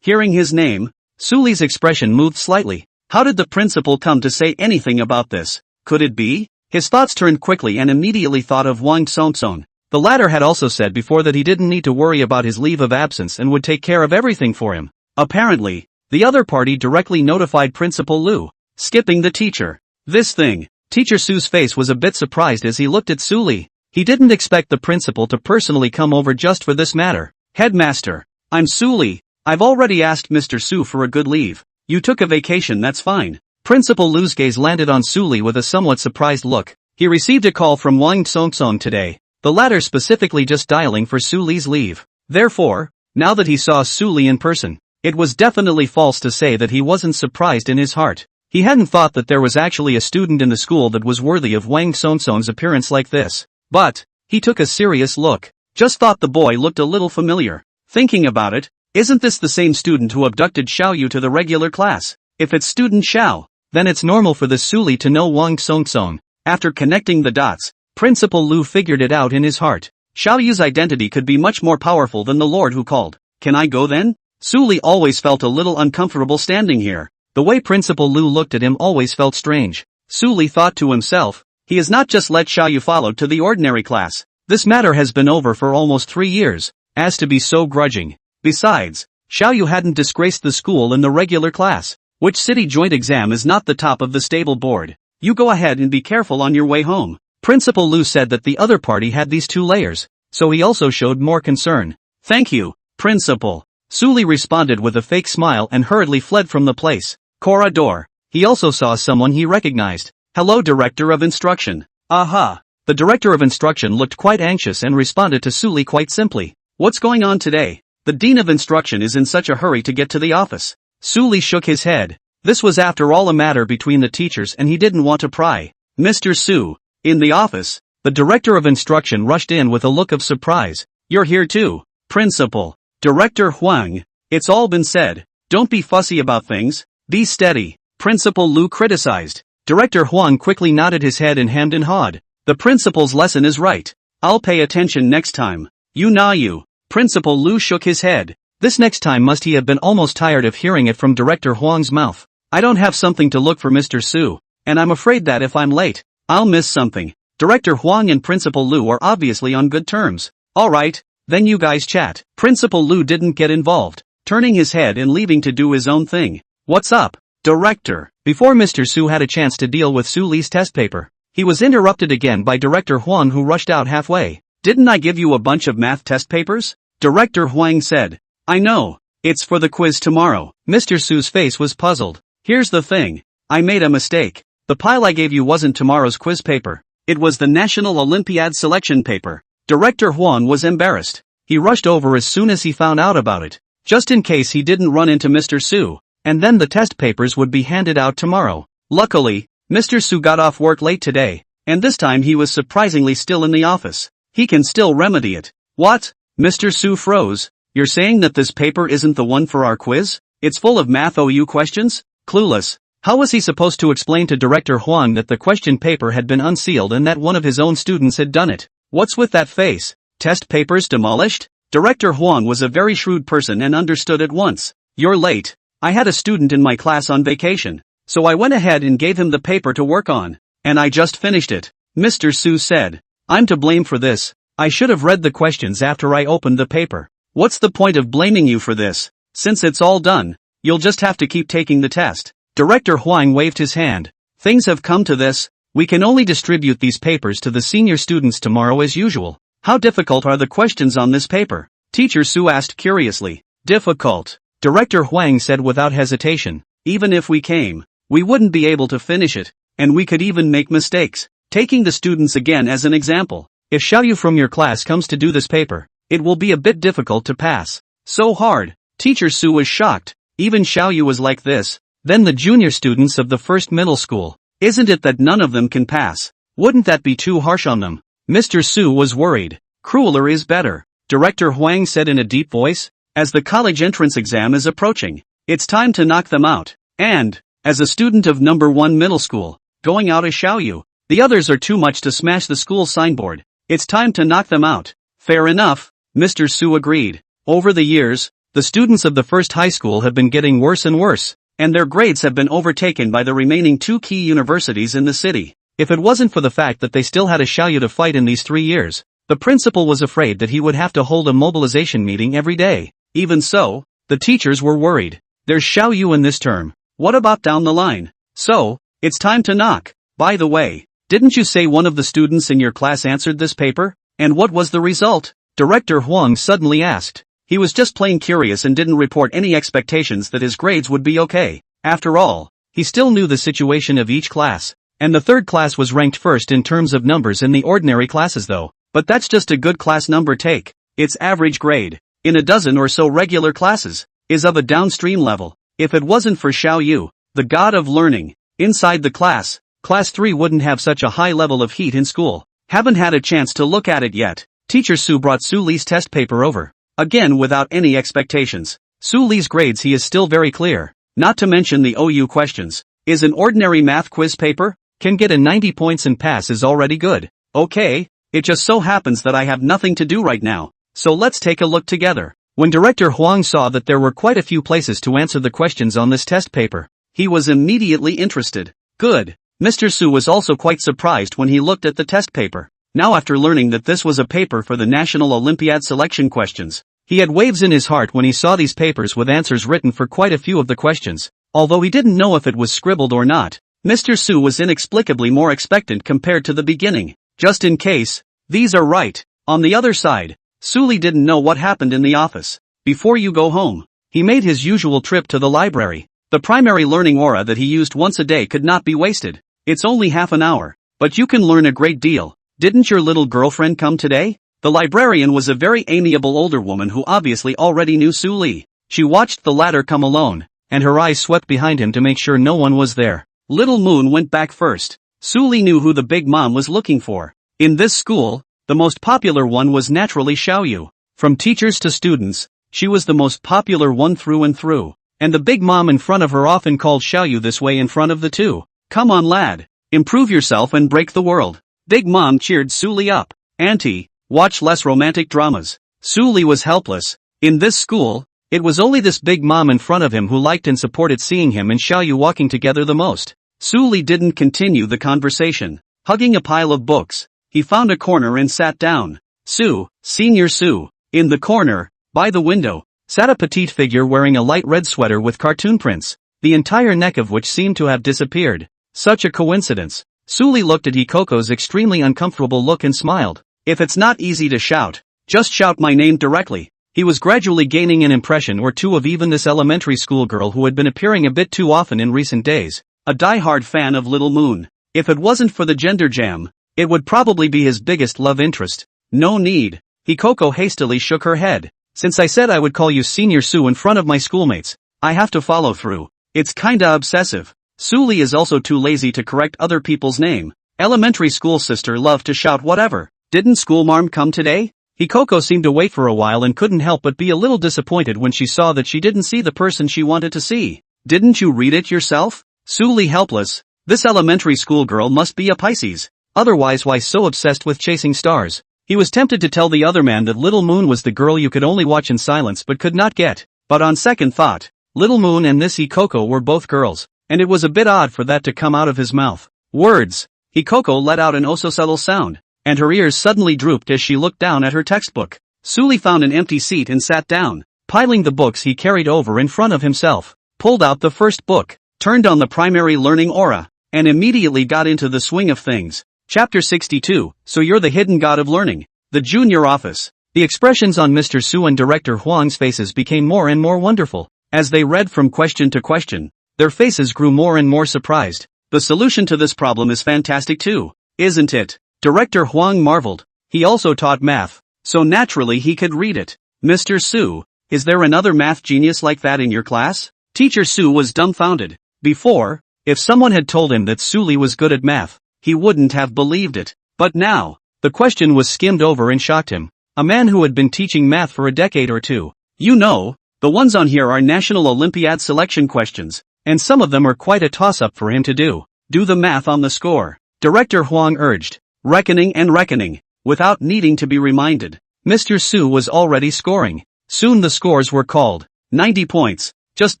Hearing his name, Suli's expression moved slightly. How did the principal come to say anything about this? Could it be? His thoughts turned quickly and immediately thought of Wang Tsongtsong. The latter had also said before that he didn't need to worry about his leave of absence and would take care of everything for him. Apparently, the other party directly notified Principal Lu, skipping the teacher. This thing. Teacher Su's face was a bit surprised as he looked at Suli. He didn't expect the principal to personally come over just for this matter. Headmaster, I'm Suli. I've already asked Mr. Su for a good leave. You took a vacation, that's fine. Principal Lu's gaze landed on Suli with a somewhat surprised look. He received a call from Wang Tsongtsong today, the latter specifically just dialing for Suli's leave. Therefore, now that he saw Suli in person, it was definitely false to say that he wasn't surprised in his heart. He hadn't thought that there was actually a student in the school that was worthy of Wang Tsongtsong's appearance like this. But, he took a serious look. Just thought the boy looked a little familiar. Thinking about it, isn't this the same student who abducted Xiao Yu to the regular class? If it's student Xiao, then it's normal for the Suli to know Wang Tsongtsong. After connecting the dots, Principal Lu figured it out in his heart. Xiao Yu's identity could be much more powerful than the Lord who called. Can I go then? Suli always felt a little uncomfortable standing here. The way Principal Lu looked at him always felt strange. Suli thought to himself, he has not just let Xiao Yu follow to the ordinary class. This matter has been over for almost 3 years, as to be so grudging. Besides, Xiao Yu hadn't disgraced the school in the regular class. Which city joint exam is not the top of the stable board? You go ahead and be careful on your way home. Principal Lu said that the other party had these 2 layers, so he also showed more concern. Thank you, Principal. Suli responded with a fake smile and hurriedly fled from the place. Corridor. He also saw someone he recognized. Hello, Director of Instruction. Aha. The Director of Instruction looked quite anxious and responded to Suli quite simply. What's going on today? The Dean of Instruction is in such a hurry to get to the office. Suli shook his head. This was after all a matter between the teachers and he didn't want to pry. Mr. Su. In the office, the Director of Instruction rushed in with a look of surprise. You're here too, Principal. Director Huang. It's all been said. Don't be fussy about things. Be steady, Principal Lu criticized. Director Huang quickly nodded his head and hemmed and hawed. The principal's lesson is right. I'll pay attention next time. You na you. Principal Lu shook his head. This next time must he have been almost tired of hearing it from Director Huang's mouth. I don't have something to look for Mr. Su, and I'm afraid that if I'm late, I'll miss something. Director Huang and Principal Lu are obviously on good terms. Alright, then you guys chat. Principal Lu didn't get involved, turning his head and leaving to do his own thing. What's up, Director? Before Mr. Su had a chance to deal with Suli's test paper, he was interrupted again by Director Huang, who rushed out halfway. Didn't I give you a bunch of math test papers? Director Huang said. I know. It's for the quiz tomorrow. Mr. Su's face was puzzled. Here's the thing. I made a mistake. The pile I gave you wasn't tomorrow's quiz paper. It was the National Olympiad selection paper. Director Huang was embarrassed. He rushed over as soon as he found out about it, just in case he didn't run into Mr. Su, and then the test papers would be handed out tomorrow. Luckily, Mr. Su got off work late today, and this time he was surprisingly still in the office. He can still remedy it. What? Mr. Su froze. You're saying that this paper isn't the one for our quiz? It's full of math OU questions? Clueless. How was he supposed to explain to Director Huang that the question paper had been unsealed and that one of his own students had done it? What's with that face? Test papers demolished? Director Huang was a very shrewd person and understood at once. You're late. I had a student in my class on vacation, so I went ahead and gave him the paper to work on, and I just finished it. Mr. Su said. I'm to blame for this. I should have read the questions after I opened the paper. What's the point of blaming you for this? Since it's all done, you'll just have to keep taking the test. Director Huang waved his hand. Things have come to this. We can only distribute these papers to the senior students tomorrow as usual. How difficult are the questions on this paper? Teacher Su asked curiously. Difficult. Director Huang said without hesitation. Even if we came, we wouldn't be able to finish it, and we could even make mistakes. Taking the students again as an example. If Xiaoyu from your class comes to do this paper, it will be a bit difficult to pass. So hard. Teacher Su was shocked. Even Xiaoyu was like this. Then the junior students of the first middle school. Isn't it that none of them can pass? Wouldn't that be too harsh on them? Mr. Su was worried. Crueler is better. Director Huang said in a deep voice. As the college entrance exam is approaching, it's time to knock them out. And, as a student of number 1 middle school, going out is Xiaoyu. The others are too much to smash the school signboard. It's time to knock them out. Fair enough. Mr. Su agreed. Over the years, the students of the first high school have been getting worse and worse, and their grades have been overtaken by the remaining 2 key universities in the city. If it wasn't for the fact that they still had a Xiaoyu to fight in these 3 years, the principal was afraid that he would have to hold a mobilization meeting every day. Even so, the teachers were worried. There's Xiaoyu in this term. What about down the line? So, it's time to knock. By the way, didn't you say one of the students in your class answered this paper? And what was the result? Director Huang suddenly asked. He was just plain curious and didn't report any expectations that his grades would be okay. After all, he still knew the situation of each class. And the third class was ranked first in terms of numbers in the ordinary classes though. But that's just a good class number take. Its average grade, in a dozen or so regular classes, is of a downstream level. If it wasn't for Xiaoyu, the god of learning, inside the class, Class 3 wouldn't have such a high level of heat in school. Haven't had a chance to look at it yet. Teacher Su brought Su Li's test paper over. Again without any expectations. Su Li's grades he is still very clear. Not to mention the OU questions. Is an ordinary math quiz paper? Can get a 90 points and pass is already good. Okay, it just so happens that I have nothing to do right now. So let's take a look together. When Director Huang saw that there were quite a few places to answer the questions on this test paper, he was immediately interested. Good. Mr. Su was also quite surprised when he looked at the test paper. Now after learning that this was a paper for the National Olympiad selection questions, he had waves in his heart when he saw these papers with answers written for quite a few of the questions. Although he didn't know if it was scribbled or not, Mr. Su was inexplicably more expectant compared to the beginning. Just in case, these are right. On the other side, Su Li didn't know what happened in the office. Before you go home, he made his usual trip to the library. The primary learning aura that he used once a day could not be wasted. It's only half an hour, but you can learn a great deal. Didn't your little girlfriend come today? The librarian was a very amiable older woman who obviously already knew Su Li. She watched the latter come alone, and her eyes swept behind him to make sure no one was there. Little Moon went back first. Su Li knew who the big mom was looking for. In this school, the most popular one was naturally Xiaoyu. From teachers to students, she was the most popular one through and through. And the big mom in front of her often called Xiaoyu this way in front of the two. Come on lad, improve yourself and break the world. Big Mom cheered Su Li up. Auntie, watch less romantic dramas. Su Li was helpless. In this school, it was only this Big Mom in front of him who liked and supported seeing him and Xiaoyu walking together the most. Su Li didn't continue the conversation. Hugging a pile of books, he found a corner and sat down. Senior Su. In the corner, by the window, sat a petite figure wearing a light red sweater with cartoon prints, the entire neck of which seemed to have disappeared. Such a coincidence. Su Li looked at Hikoko's extremely uncomfortable look and smiled. If it's not easy to shout, just shout my name directly. He was gradually gaining an impression or two of even this elementary school girl who had been appearing a bit too often in recent days. A die-hard fan of Little Moon. If it wasn't for the gender jam, it would probably be his biggest love interest. No need. Hikoko hastily shook her head. Since I said I would call you Senior Sue in front of my schoolmates, I have to follow through. It's kinda obsessive. Suli is also too lazy to correct other people's name. Elementary school sister loved to shout whatever. Didn't schoolmarm come today? Hikoko seemed to wait for a while and couldn't help but be a little disappointed when she saw that she didn't see the person she wanted to see. Didn't you read it yourself? Suli helpless. This elementary school girl must be a Pisces. Otherwise why so obsessed with chasing stars? He was tempted to tell the other man that Little Moon was the girl you could only watch in silence but could not get. But on second thought, Little Moon and this Hikoko were both girls, and it was a bit odd for that to come out of his mouth. Words. Hikoko let out an subtle sound, and her ears suddenly drooped as she looked down at her textbook. Suli found an empty seat and sat down, piling the books he carried over in front of himself, pulled out the first book, turned on the primary learning aura, and immediately got into the swing of things. Chapter 62, So You're the Hidden God of Learning. The Junior Office. The expressions on Mr. Su and Director Huang's faces became more and more wonderful. As they read from question to question, their faces grew more and more surprised. The solution to this problem is fantastic too, isn't it? Director Huang marveled. He also taught math, so naturally he could read it. Mr. Su, is there another math genius like that in your class? Teacher Su was dumbfounded. Before, if someone had told him that Suli was good at math, he wouldn't have believed it. But now, the question was skimmed over and shocked him. A man who had been teaching math for a decade or two. You know, the ones on here are National Olympiad selection questions, and some of them are quite a toss-up for him to do. Do the math on the score. Director Huang urged. Reckoning and reckoning, without needing to be reminded. Mr. Su was already scoring. Soon the scores were called. 90 points. Just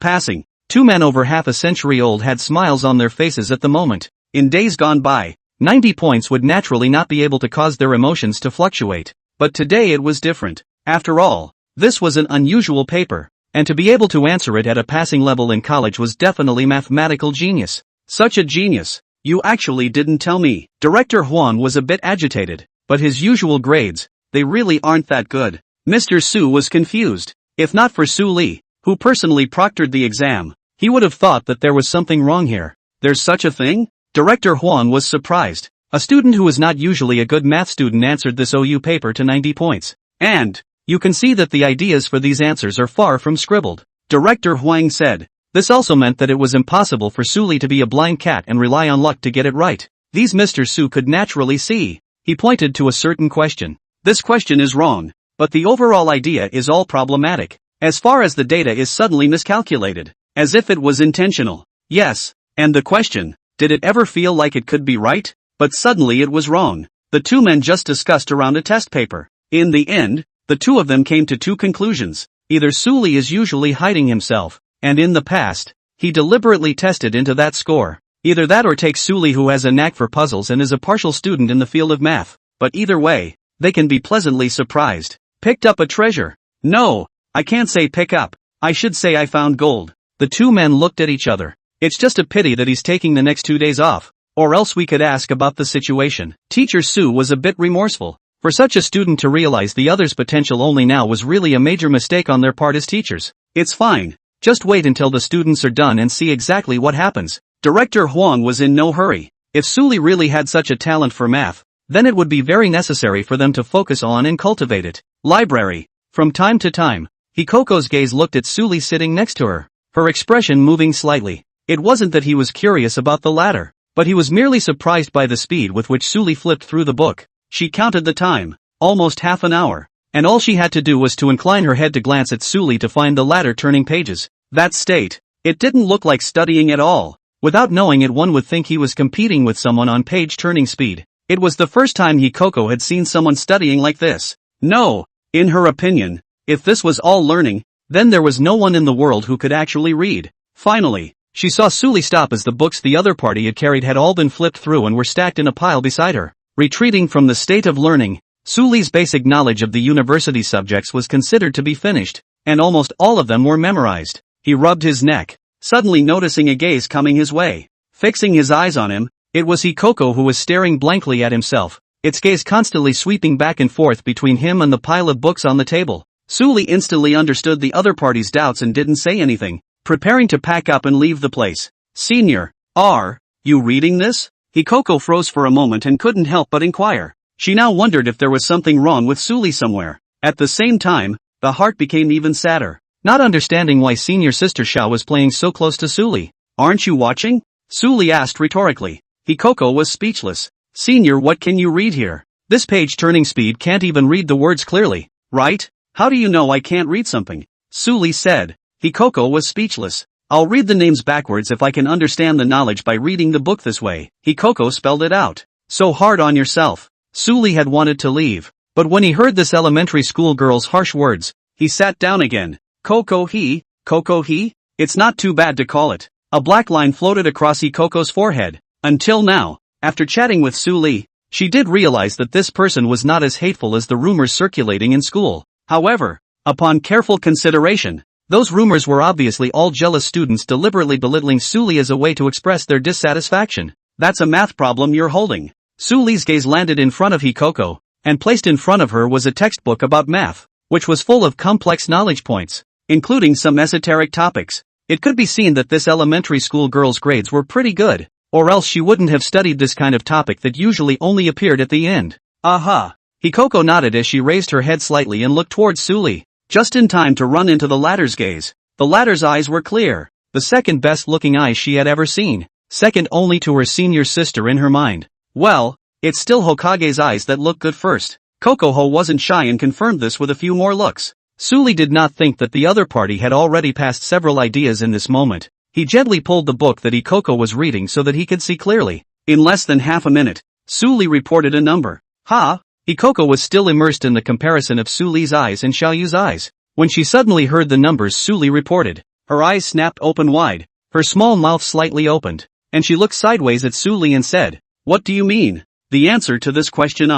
passing. Two men over half a century old had smiles on their faces at the moment. In days gone by, 90 points would naturally not be able to cause their emotions to fluctuate. But today it was different. After all, this was an unusual paper, and to be able to answer it at a passing level in college was definitely mathematical genius. Such a genius. You actually didn't tell me. Director Huang was a bit agitated, but his usual grades, they really aren't that good. Mr. Su was confused. If not for Su Li, who personally proctored the exam, he would have thought that there was something wrong here. There's such a thing? Director Huang was surprised. A student who was not usually a good math student answered this OU paper to 90 points. And, you can see that the ideas for these answers are far from scribbled. Director Huang said. This also meant that it was impossible for Suli to be a blind cat and rely on luck to get it right. These Mr. Su could naturally see. He pointed to a certain question. This question is wrong, but the overall idea is all problematic. As far as the data is suddenly miscalculated, as if it was intentional. Yes, and the question, did it ever feel like it could be right? But suddenly it was wrong. The two men just discussed around a test paper. In the end, the two of them came to two conclusions. Either Suli is usually hiding himself, and in the past, he deliberately tested into that score. Either that or take Suli, who has a knack for puzzles and is a partial student in the field of math. But either way, they can be pleasantly surprised. Picked up a treasure. No, I can't say pick up. I should say I found gold. The two men looked at each other. It's just a pity that he's taking the next 2 days off, or else we could ask about the situation. Teacher Su was a bit remorseful. For such a student to realize the other's potential only now was really a major mistake on their part as teachers. It's fine. Just wait until the students are done and see exactly what happens. Director Huang was in no hurry. If Suli really had such a talent for math, then it would be very necessary for them to focus on and cultivate it. Library. From time to time, Hikoko's gaze looked at Suli sitting next to her, her expression moving slightly. It wasn't that he was curious about the latter, but he was merely surprised by the speed with which Suli flipped through the book. She counted the time, almost half an hour, and all she had to do was to incline her head to glance at Suli to find the latter turning pages. That state, it didn't look like studying at all. Without knowing it, one would think he was competing with someone on page turning speed. It was the first time Hikoko had seen someone studying like this. No, in her opinion, if this was all learning, then there was no one in the world who could actually read. Finally, she saw Suli stop as the books the other party had carried had all been flipped through and were stacked in a pile beside her. Retreating from the state of learning, Suli's basic knowledge of the university subjects was considered to be finished, and almost all of them were memorized. He rubbed his neck, suddenly noticing a gaze coming his way. Fixing his eyes on him, it was Hikoko who was staring blankly at himself, its gaze constantly sweeping back and forth between him and the pile of books on the table. Suli instantly understood the other party's doubts and didn't say anything, preparing to pack up and leave the place. Senior, are you reading this? Hikoko froze for a moment and couldn't help but inquire. She now wondered if there was something wrong with Suli somewhere. At the same time, the heart became even sadder, not understanding why senior sister Xiao was playing so close to Suli. Aren't you watching? Suli asked rhetorically. Hikoko was speechless. Senior, what can you read here? This page turning speed can't even read the words clearly, right? How do you know I can't read something? Suli said. Hikoko was speechless. I'll read the names backwards if I can understand the knowledge by reading the book this way. Hikoko spelled it out. So hard on yourself. Suli had wanted to leave, but when he heard this elementary school girl's harsh words, he sat down again. Koko he? It's not too bad to call it. A black line floated across Hikoko's forehead. Until now, after chatting with Suli, she did realize that this person was not as hateful as the rumors circulating in school. However, upon careful consideration, those rumors were obviously all jealous students deliberately belittling Suli as a way to express their dissatisfaction. That's a math problem you're holding. Suli's gaze landed in front of Hikoko, and placed in front of her was a textbook about math, which was full of complex knowledge points, including some esoteric topics. It could be seen that this elementary school girl's grades were pretty good, or else she wouldn't have studied this kind of topic that usually only appeared at the end. Aha! Hikoko nodded as she raised her head slightly and looked towards Suli, just in time to run into the latter's gaze. The latter's eyes were clear, the second best looking eyes she had ever seen, second only to her senior sister in her mind. Well, it's still Hokage's eyes that look good first. Kokoho wasn't shy and confirmed this with a few more looks. Suli did not think that the other party had already passed several ideas in this moment. He gently pulled the book that Hikoko was reading so that he could see clearly. In less than half a minute, Suli reported a number. Ha! Hikoko was still immersed in the comparison of Suli's eyes and Xiaoyu's eyes. When she suddenly heard the numbers Suli reported, her eyes snapped open wide, her small mouth slightly opened, and she looked sideways at Suli and said, "What do you mean?" The answer to this question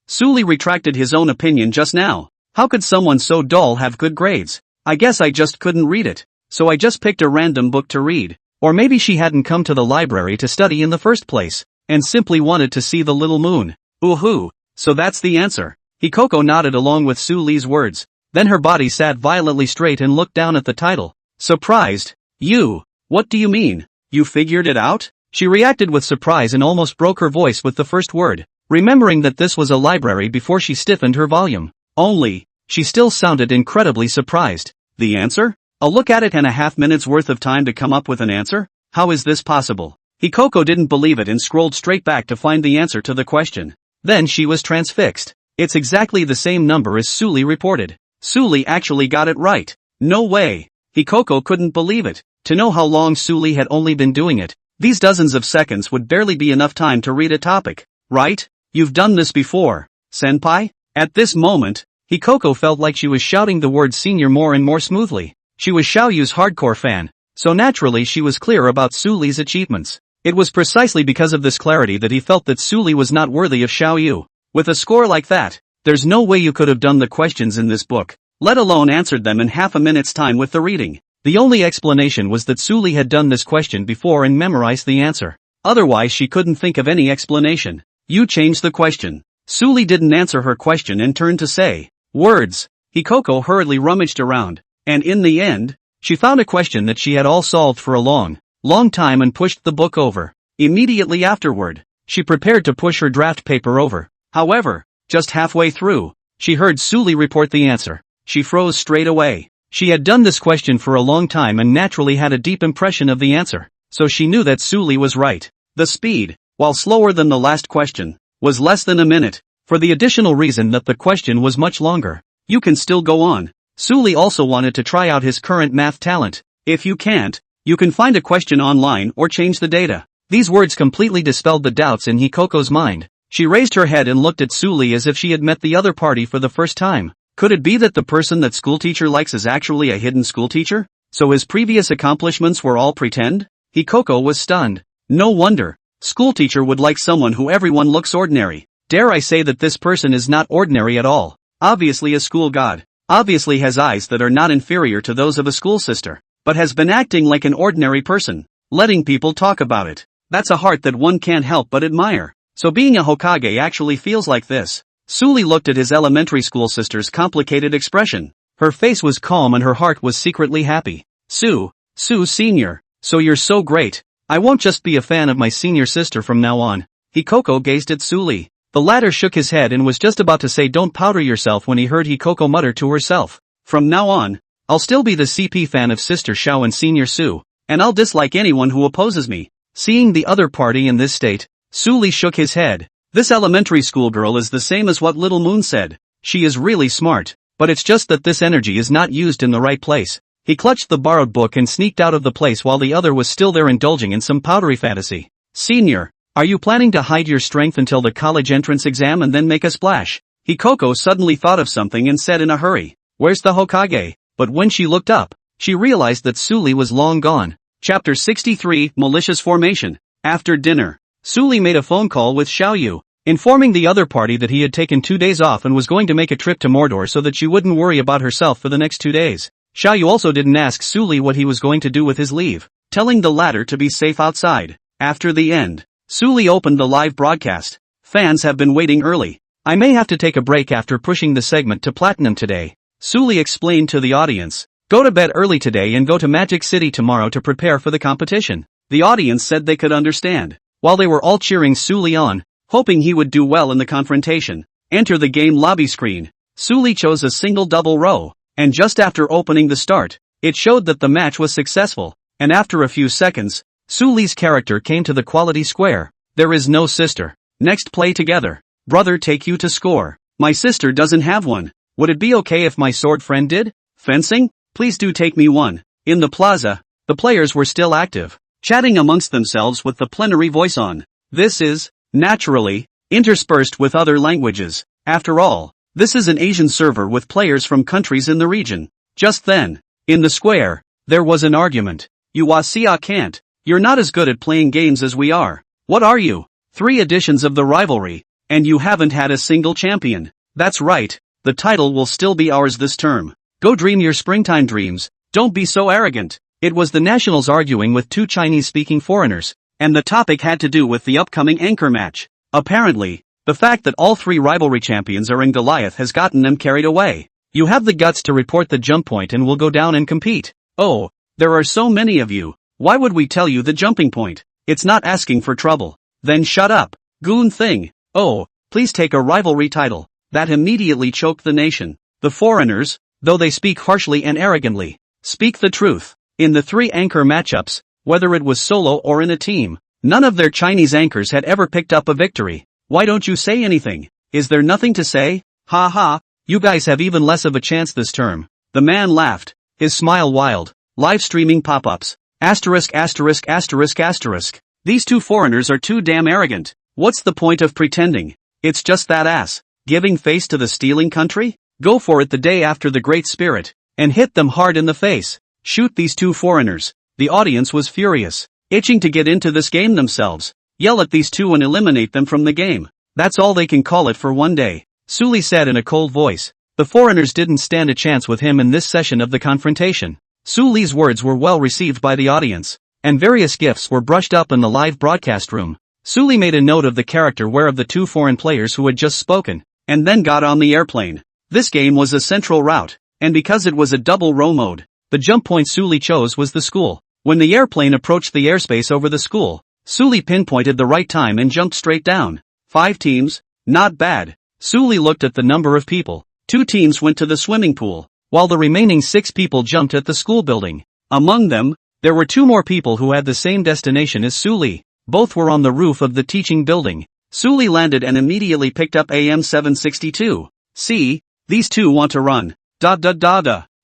Suli retracted his own opinion just now. How could someone so dull have good grades? I guess I just couldn't read it, so I just picked a random book to read. Or maybe she hadn't come to the library to study in the first place, and simply wanted to see the little moon. Ooh-hoo. So that's the answer. Hikoko nodded along with Suli's words. Then her body sat violently straight and looked down at the title. Surprised. You? What do you mean? You figured it out? She reacted with surprise and almost broke her voice with the first word, remembering that this was a library before she stiffened her volume. Only, she still sounded incredibly surprised. The answer? A look at it and a half minute's worth of time to come up with an answer? How is this possible? Hikoko didn't believe it and scrolled straight back to find the answer to the question. Then she was transfixed. It's exactly the same number as Suli reported. Suli actually got it right. No way. Hikoko couldn't believe it. To know how long Suli had only been doing it, these dozens of seconds would barely be enough time to read a topic. Right? You've done this before, senpai? At this moment, Hikoko felt like she was shouting the word senior more and more smoothly. She was Xiaoyu's hardcore fan, so naturally she was clear about Suli's achievements. It was precisely because of this clarity that he felt that Suli was not worthy of Xiaoyu. With a score like that, there's no way you could have done the questions in this book, let alone answered them in half a minute's time with the reading. The only explanation was that Suli had done this question before and memorized the answer. Otherwise she couldn't think of any explanation. You changed the question. Suli didn't answer her question and turned to say, words. Hikoko hurriedly rummaged around, and in the end, she found a question that she had all solved for a long time and pushed the book over. Immediately afterward, she prepared to push her draft paper over. However, just halfway through, she heard Suli report the answer. She froze straight away. She had done this question for a long time and naturally had a deep impression of the answer, so she knew that Suli was right. The speed, while slower than the last question, was less than a minute, for the additional reason that the question was much longer. You can still go on. Suli also wanted to try out his current math talent. If you can't, you can find a question online or change the data. These words completely dispelled the doubts in Hikoko's mind. She raised her head and looked at Suli as if she had met the other party for the first time. Could it be that the person that schoolteacher likes is actually a hidden schoolteacher? So his previous accomplishments were all pretend? Hikoko was stunned. No wonder. Schoolteacher would like someone who everyone looks ordinary. Dare I say that this person is not ordinary at all. Obviously a school god. Obviously has eyes that are not inferior to those of a school sister. But has been acting like an ordinary person. Letting people talk about it. That's a heart that one can't help but admire. So being a Hokage actually feels like this. Suli looked at his elementary school sister's complicated expression. Her face was calm and her heart was secretly happy. Sue Senior. So you're so great. I won't just be a fan of my senior sister from now on. Hikoko gazed at Suli. The latter shook his head and was just about to say don't powder yourself when he heard Hikoko mutter to herself. From now on, I'll still be the CP fan of Sister Xiao and Senior Sue, and I'll dislike anyone who opposes me. Seeing the other party in this state, Suli shook his head. This elementary school girl is the same as what Little Moon said. She is really smart, but it's just that this energy is not used in the right place. He clutched the borrowed book and sneaked out of the place while the other was still there indulging in some powdery fantasy. Senior, are you planning to hide your strength until the college entrance exam and then make a splash? Hikoko suddenly thought of something and said in a hurry, where's the Hokage? But when she looked up, she realized that Suli was long gone. Chapter 63, Malicious Formation. After dinner, Suli made a phone call with Xiaoyu, informing the other party that he had taken 2 days off and was going to make a trip to Mordor so that she wouldn't worry about herself for the next 2 days. Xiaoyu also didn't ask Suli what he was going to do with his leave, telling the latter to be safe outside. After the end, Suli opened the live broadcast. Fans have been waiting early. I may have to take a break after pushing the segment to platinum today. Suli explained to the audience. Go to bed early today and go to Magic City tomorrow to prepare for the competition. The audience said they could understand, while they were all cheering Suli on, hoping he would do well in the confrontation. Enter the game lobby screen. Suli chose a single double row, and just after opening the start, it showed that the match was successful, and after a few seconds, Suli's character came to the quality square. There is no sister. Next play together. Brother take you to score. My sister doesn't have one. Would it be okay if my sword friend did? Fencing? Please do take me one. In the plaza, the players were still active, chatting amongst themselves with the plenary voice on. This is, naturally, interspersed with other languages. After all, this is an Asian server with players from countries in the region. Just then, in the square, there was an argument. You Wasia can't. You're not as good at playing games as we are. What are you? 3 editions of the rivalry, and you haven't had a single champion. That's right, the title will still be ours this term. Go dream your springtime dreams, don't be so arrogant. It was the nationals arguing with 2 Chinese-speaking foreigners, and the topic had to do with the upcoming anchor match. Apparently, the fact that all 3 rivalry champions are in Goliath has gotten them carried away. You have the guts to report the jump point and will go down and compete. Oh, there are so many of you. Why would we tell you the jumping point? It's not asking for trouble. Then shut up. Goon thing. Oh, please take a rivalry title. That immediately choked the nation. The foreigners, though they speak harshly and arrogantly, speak the truth. In the 3 anchor matchups, whether it was solo or in a team, none of their Chinese anchors had ever picked up a victory. Why don't you say anything? Is there nothing to say? Ha ha, you guys have even less of a chance this term. The man laughed, his smile wild. Live streaming pop-ups. Asterisk asterisk asterisk asterisk. These 2 foreigners are too damn arrogant. What's the point of pretending? It's just that ass. Giving face to the stealing country? Go for it the day after the Great Spirit, and hit them hard in the face. Shoot these 2 foreigners. The audience was furious, itching to get into this game themselves. Yell at these 2 and eliminate them from the game. That's all they can call it for one day. Suli said in a cold voice. The foreigners didn't stand a chance with him in this session of the confrontation. Suli's words were well received by the audience, and various gifts were brushed up in the live broadcast room. Suli made a note of the character where of the 2 foreign players who had just spoken, and then got on the airplane. This game was a central route, and because it was a double row mode, the jump point Suli chose was the school. When the airplane approached the airspace over the school, Suli pinpointed the right time and jumped straight down. 5 teams? Not bad. Suli looked at the number of people. 2 teams went to the swimming pool, while the remaining 6 people jumped at the school building. Among them, there were 2 more people who had the same destination as Suli. Both were on the roof of the teaching building. Suli landed and immediately picked up AM-762. See, these 2 want to run.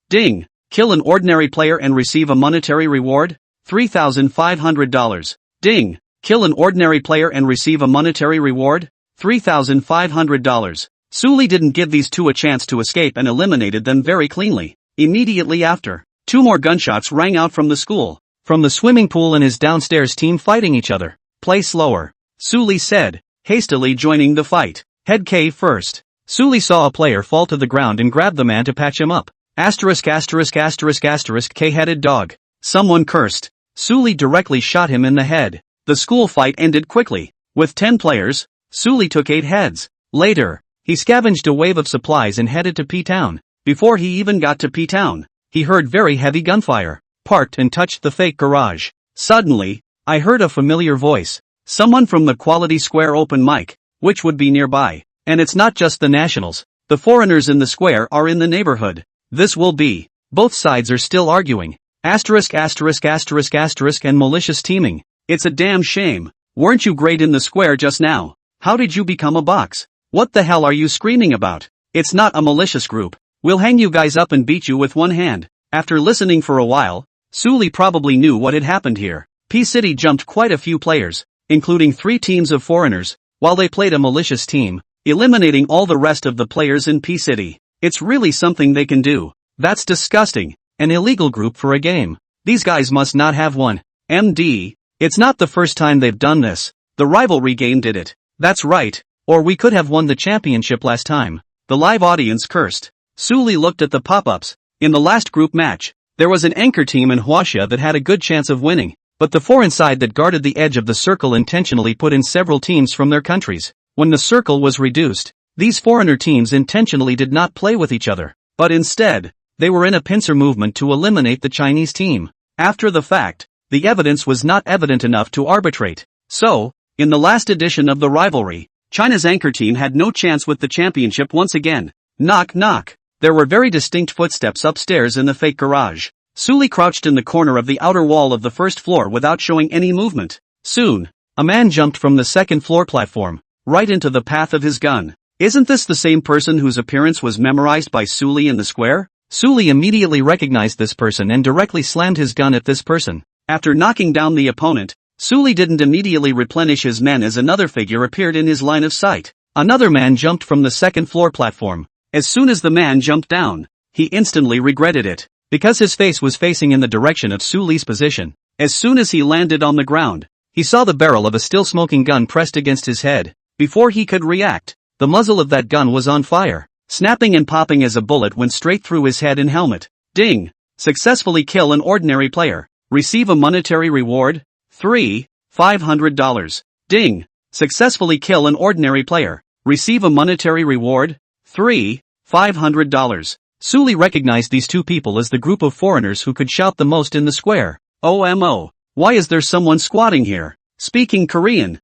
Ding. Kill an ordinary player and receive a monetary reward? $3,500. Ding. Kill an ordinary player and receive a monetary reward? $3,500. Suli didn't give these 2 a chance to escape and eliminated them very cleanly. Immediately after, 2 more gunshots rang out from the school, from the swimming pool and his downstairs team fighting each other. Play slower, Suli said, hastily joining the fight. Head K first. Suli saw a player fall to the ground and grabbed the man to patch him up. Asterisk asterisk asterisk asterisk K-headed dog. Someone cursed. Suli directly shot him in the head. The school fight ended quickly. With 10 players, Suli took 8 heads. Later, he scavenged a wave of supplies and headed to P-Town. Before he even got to P-Town, he heard very heavy gunfire, parked and touched the fake garage. Suddenly, I heard a familiar voice. Someone from the Quality Square open mic, which would be nearby. And it's not just the nationals. The foreigners in the square are in the neighborhood. This will be. Both sides are still arguing. Asterisk asterisk asterisk asterisk and malicious teaming. It's a damn shame. Weren't you great in the square just now? How did you become a box? What the hell are you screaming about? It's not a malicious group. We'll hang you guys up and beat you with one hand. After listening for a while, Suli probably knew what had happened here. P-City jumped quite a few players, including 3 teams of foreigners, while they played a malicious team, eliminating all the rest of the players in P-City. It's really something they can do. That's disgusting. An illegal group for a game. These guys must not have one. MD. It's not the first time they've done this. The rivalry game did it. That's right. Or we could have won the championship last time. The live audience cursed. Suli looked at the pop-ups. In the last group match, there was an anchor team in Huaxia that had a good chance of winning, but the foreign side that guarded the edge of the circle intentionally put in several teams from their countries. When the circle was reduced, these foreigner teams intentionally did not play with each other, but instead, they were in a pincer movement to eliminate the Chinese team. After the fact, the evidence was not evident enough to arbitrate. So, in the last edition of the rivalry, China's anchor team had no chance with the championship once again. Knock knock. There were very distinct footsteps upstairs in the fake garage. Suli crouched in the corner of the outer wall of the first floor without showing any movement. Soon, a man jumped from the second floor platform, right into the path of his gun. Isn't this the same person whose appearance was memorized by Suli in the square? Suli immediately recognized this person and directly slammed his gun at this person. After knocking down the opponent, Suli didn't immediately replenish his men as another figure appeared in his line of sight. Another man jumped from the second floor platform. As soon as the man jumped down, he instantly regretted it, because his face was facing in the direction of Suli's position. As soon as he landed on the ground, he saw the barrel of a still smoking gun pressed against his head. Before he could react, the muzzle of that gun was on fire, snapping and popping as a bullet went straight through his head and helmet. Ding! Successfully kill an ordinary player. Receive a monetary reward. $500. Ding! Successfully kill an ordinary player. Receive a monetary reward. $500. Suli recognized these two people as the group of foreigners who could shout the most in the square. OMO. Why is there someone squatting here? Speaking Korean.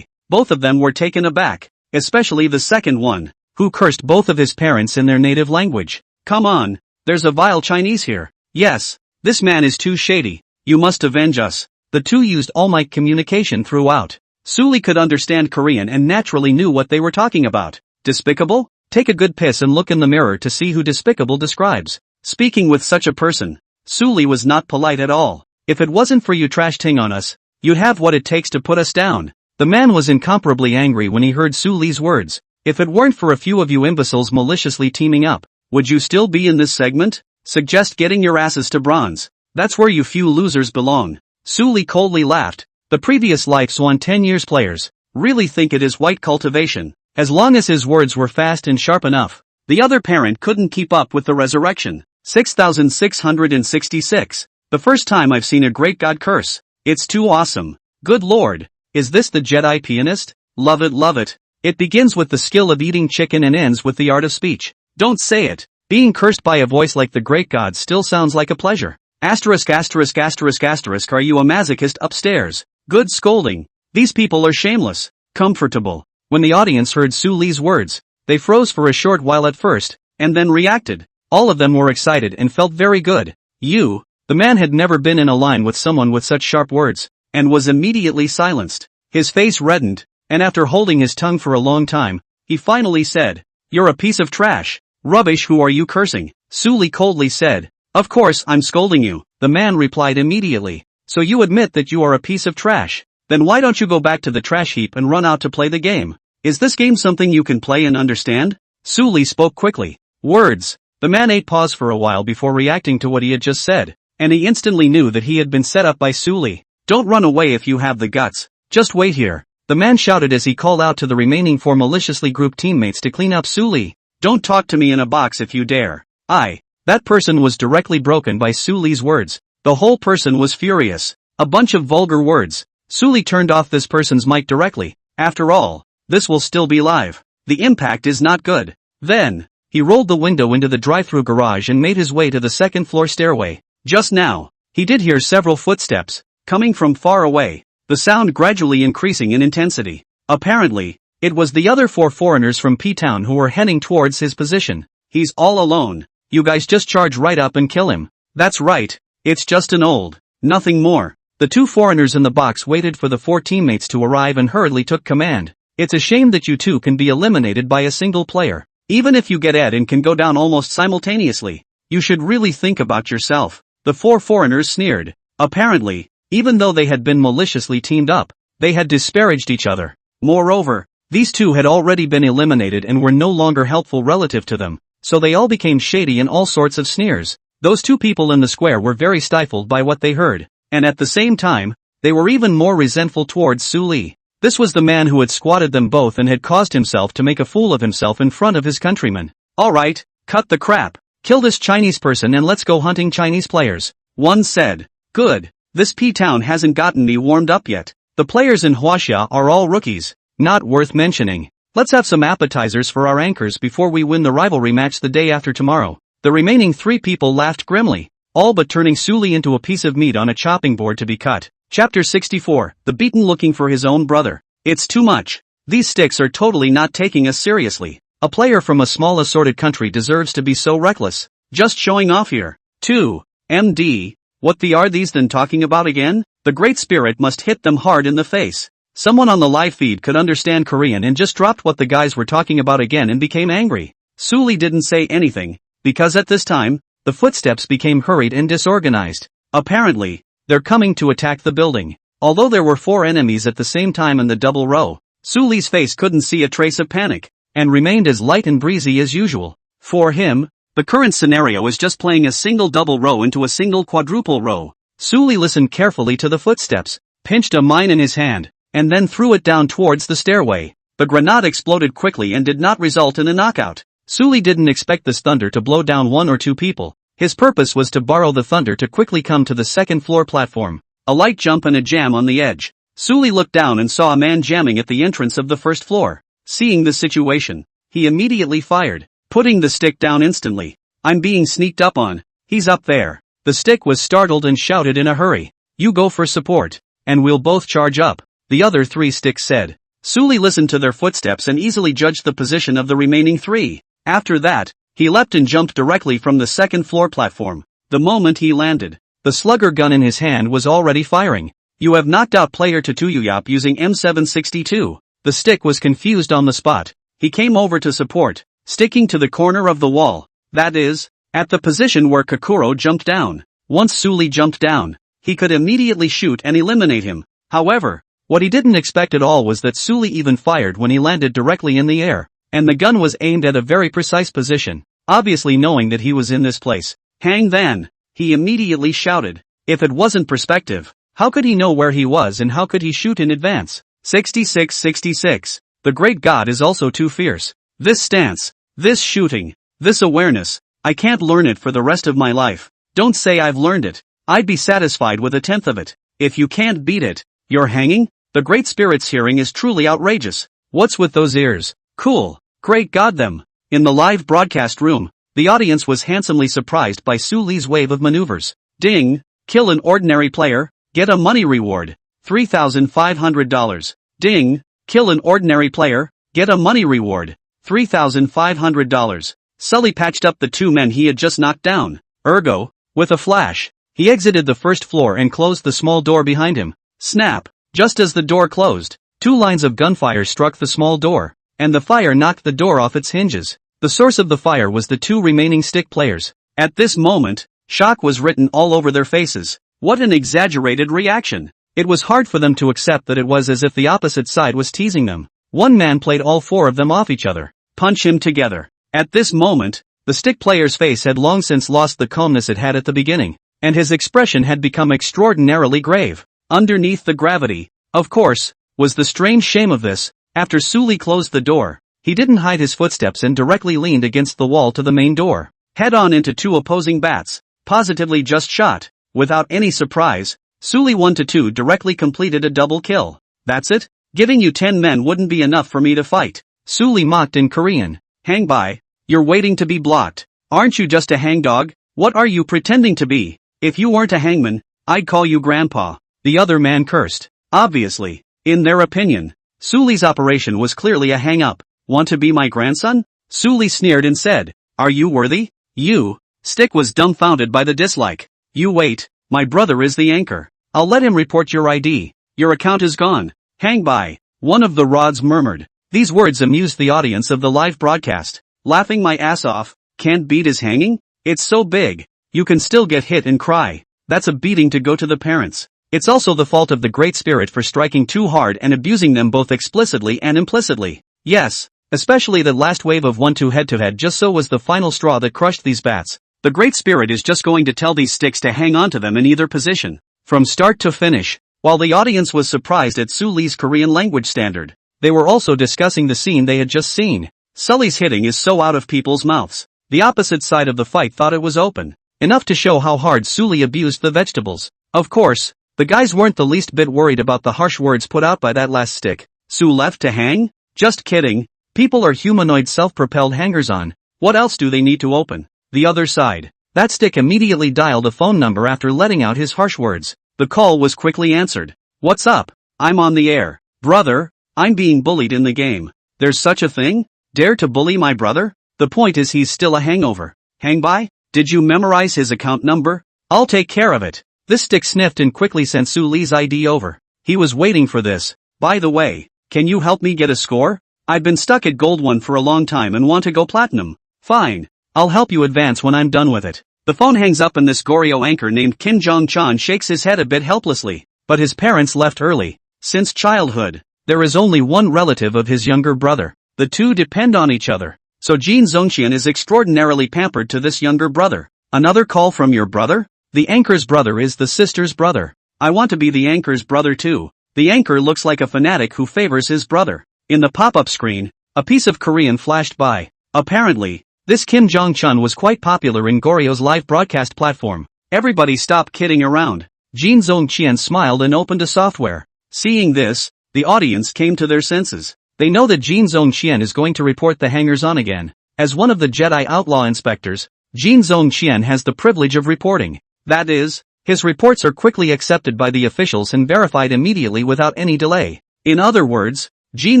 Both of them were taken aback, especially the second one, who cursed both of his parents in their native language. Come on, there's a vile Chinese here. Yes, this man is too shady. You must avenge us. The two used all-mic communication throughout. Suli could understand Korean and naturally knew what they were talking about. Despicable? Take a good piss and look in the mirror to see who despicable describes. Speaking with such a person, Suli was not polite at all. If it wasn't for you trash-ting on us, you'd have what it takes to put us down. The man was incomparably angry when he heard Suli's words. If it weren't for a few of you imbeciles maliciously teaming up, would you still be in this segment? Suggest getting your asses to bronze. That's where you few losers belong. Suli coldly laughed. The previous lives won 10 years players. Really think it is white cultivation. As long as his words were fast and sharp enough, the other parent couldn't keep up with the resurrection. 6,666. The first time I've seen a great god curse. It's too awesome. Good lord. Is this the Jedi pianist? Love it, love it. It begins with the skill of eating chicken and ends with the art of speech. Don't say it. Being cursed by a voice like the great god still sounds like a pleasure. Asterisk asterisk asterisk asterisk. Are you a masochist upstairs? Good scolding. These people are shameless. Comfortable. When the audience heard Suli's words, they froze for a short while at first, and then reacted. All of them were excited and felt very good. The man had never been in a line with someone with such sharp words, and was immediately silenced. His face reddened, and after holding his tongue for a long time, he finally said, "You're a piece of trash. Rubbish. Who are you cursing?" Suli coldly said, "Of course I'm scolding you." The man replied immediately, "So you admit that you are a piece of trash? Then why don't you go back to the trash heap and run out to play the game? Is this game something you can play and understand?" Suli spoke quickly. Words. The man ate pause for a while before reacting to what he had just said, and he instantly knew that he had been set up by Suli. "Don't run away if you have the guts. Just wait here," the man shouted as he called out to the remaining 4 maliciously grouped teammates to clean up Suli. "Don't talk to me in a box if you dare." That person was directly broken by Suli's words. The whole person was furious. A bunch of vulgar words. Suli turned off this person's mic directly. After all, this will still be live. The impact is not good. Then, He rolled the window into the drive-through garage and made his way to the second-floor stairway. Just now, he did hear several footsteps, coming from far away, the sound gradually increasing in intensity. Apparently, it was the other 4 foreigners from P-Town who were heading towards his position. He's all alone. You guys just charge right up and kill him. That's right, it's just an old, nothing more. The 2 foreigners in the box waited for the 4 teammates to arrive and hurriedly took command. It's a shame that you 2 can be eliminated by a single player. Even if you get Ed and can go down almost simultaneously, you should really think about yourself. The 4 foreigners sneered. Apparently, even though they had been maliciously teamed up, they had disparaged each other. Moreover, these 2 had already been eliminated and were no longer helpful relative to them, so they all became shady in all sorts of sneers. Those 2 people in the square were very stifled by what they heard, and at the same time, they were even more resentful towards Su Li. This was the man who had squatted them both and had caused himself to make a fool of himself in front of his countrymen. Alright, cut the crap. Kill this Chinese person and let's go hunting Chinese players. One said. Good. This P-Town hasn't gotten me warmed up yet. The players in Huaxia are all rookies. Not worth mentioning. Let's have some appetizers for our anchors before we win the rivalry match the day after tomorrow. The remaining 3 people laughed grimly, all but turning Su Li into a piece of meat on a chopping board to be cut. Chapter 64, The Beaten looking for his own brother. It's too much. These sticks are totally not taking us seriously. A player from a small assorted country deserves to be so reckless. Just showing off here. 2. MD. What the are these then talking about again? The Great Spirit must hit them hard in the face. Someone on the live feed could understand Korean and just dropped what the guys were talking about again and became angry. Su Li didn't say anything, because at this time, the footsteps became hurried and disorganized. Apparently, they're coming to attack the building. Although there were 4 enemies at the same time in the double row, Su Li's face couldn't see a trace of panic, and remained as light and breezy as usual. For him, the current scenario is just playing a single double row into a single quadruple row. Su Li listened carefully to the footsteps, pinched a mine in his hand, and then threw it down towards the stairway. The grenade exploded quickly and did not result in a knockout. Su Li didn't expect this thunder to blow down 1 or 2 people. His purpose was to borrow the thunder to quickly come to the second floor platform. A light jump and a jam on the edge. Su Li looked down and saw a man jamming at the entrance of the first floor. Seeing the situation, he immediately fired, putting the stick down instantly. I'm being sneaked up on. He's up there. The stick was startled and shouted in a hurry. You go for support, and we'll both charge up, the other 3 sticks said. Su Li listened to their footsteps and easily judged the position of the remaining 3. After that, he leapt and jumped directly from the second floor platform. The moment he landed, the slugger gun in his hand was already firing. You have knocked out player Tatuyuyap using M762. The stick was confused on the spot. He came over to support, sticking to the corner of the wall. That is, at the position where Kokoro jumped down. Once Su Li jumped down, he could immediately shoot and eliminate him. However, what he didn't expect at all was that Su Li even fired when he landed directly in the air, and the gun was aimed at a very precise position. Obviously knowing that he was in this place. Hang then, he immediately shouted. If it wasn't perspective, how could he know where he was and how could he shoot in advance? 6666. The great god is also too fierce. This stance, this shooting, this awareness, I can't learn it for the rest of my life. Don't say I've learned it. I'd be satisfied with 1/10 of it. If you can't beat it, you're hanging? The Great Spirit's hearing is truly outrageous. What's with those ears? Cool. Great god them. In the live broadcast room, the audience was handsomely surprised by Su Li's wave of maneuvers. Ding! Kill an ordinary player, get a money reward. $3,500. Ding! Kill an ordinary player, get a money reward. $3,500. Sully patched up the 2 men he had just knocked down. Ergo, with a flash, he exited the first floor and closed the small door behind him. Snap! Just as the door closed, 2 lines of gunfire struck the small door, and the fire knocked the door off its hinges. The source of the fire was the 2 remaining stick players. At this moment, shock was written all over their faces. What an exaggerated reaction! It was hard for them to accept that it was as if the opposite side was teasing them. One man played all 4 of them off each other. Punch him together. At this moment, the stick player's face had long since lost the calmness it had at the beginning, and his expression had become extraordinarily grave. Underneath the gravity, of course, was the strange shame of this. After Su Li closed the door, he didn't hide his footsteps and directly leaned against the wall to the main door. Head on into 2 opposing bats, positively just shot. Without any surprise, Su Li 1-2 directly completed a double kill. That's it? Giving you 10 men wouldn't be enough for me to fight. Su Li mocked in Korean. Hang by. You're waiting to be blocked. Aren't you just a hangdog? What are you pretending to be? If you weren't a hangman, I'd call you grandpa. The other man cursed. Obviously, in their opinion, Suli's operation was clearly a hang-up. Want to be my grandson? Suli sneered and said, are you worthy? You. Stick was dumbfounded by the dislike. You wait, my brother is the anchor. I'll let him report your ID. Your account is gone. Hang by. One of the rods murmured. These words amused the audience of the live broadcast. Laughing my ass off. Can't beat his hanging? It's so big. You can still get hit and cry. That's a beating to go to the parents. It's also the fault of the Great Spirit for striking too hard and abusing them both explicitly and implicitly. Yes, especially the last wave of 1-2 head-to-head just so was the final straw that crushed these bats. The Great Spirit is just going to tell these sticks to hang on to them in either position, from start to finish. While the audience was surprised at Suli's Korean language standard, they were also discussing the scene they had just seen. Sully's hitting is so out of people's mouths. The opposite side of the fight thought it was open, enough to show how hard Suli abused the vegetables. Of course, the guys weren't the least bit worried about the harsh words put out by that last stick. Su left to hang? Just kidding. People are humanoid self-propelled hangers-on. What else do they need to open? The other side. That stick immediately dialed a phone number after letting out his harsh words. The call was quickly answered. What's up? I'm on the air. Brother, I'm being bullied in the game. There's such a thing? Dare to bully my brother? The point is he's still a hangover. Hang by? Did you memorize his account number? I'll take care of it. This stick sniffed and quickly sent Suli's ID over. He was waiting for this. By the way, can you help me get a score? I've been stuck at Gold 1 for a long time and want to go Platinum. Fine. I'll help you advance when I'm done with it. The phone hangs up and this Goryeo anchor named Kim Jong-chan shakes his head a bit helplessly. But his parents left early. Since childhood, there is only one relative of his younger brother. The two depend on each other. So Jin Zongxian is extraordinarily pampered to this younger brother. Another call from your brother? The anchor's brother is the sister's brother. I want to be the anchor's brother too. The anchor looks like a fanatic who favors his brother. In the pop-up screen, a piece of Korean flashed by. Apparently, this Kim Jong-chun was quite popular in Goryeo's live broadcast platform. Everybody stop kidding around. Jin Zongxian smiled and opened a software. Seeing this, the audience came to their senses. They know that Jin Zongxian is going to report the hangers-on again. As one of the Jedi outlaw inspectors, Jin Zongxian has the privilege of reporting. That is, his reports are quickly accepted by the officials and verified immediately without any delay. In other words, Jin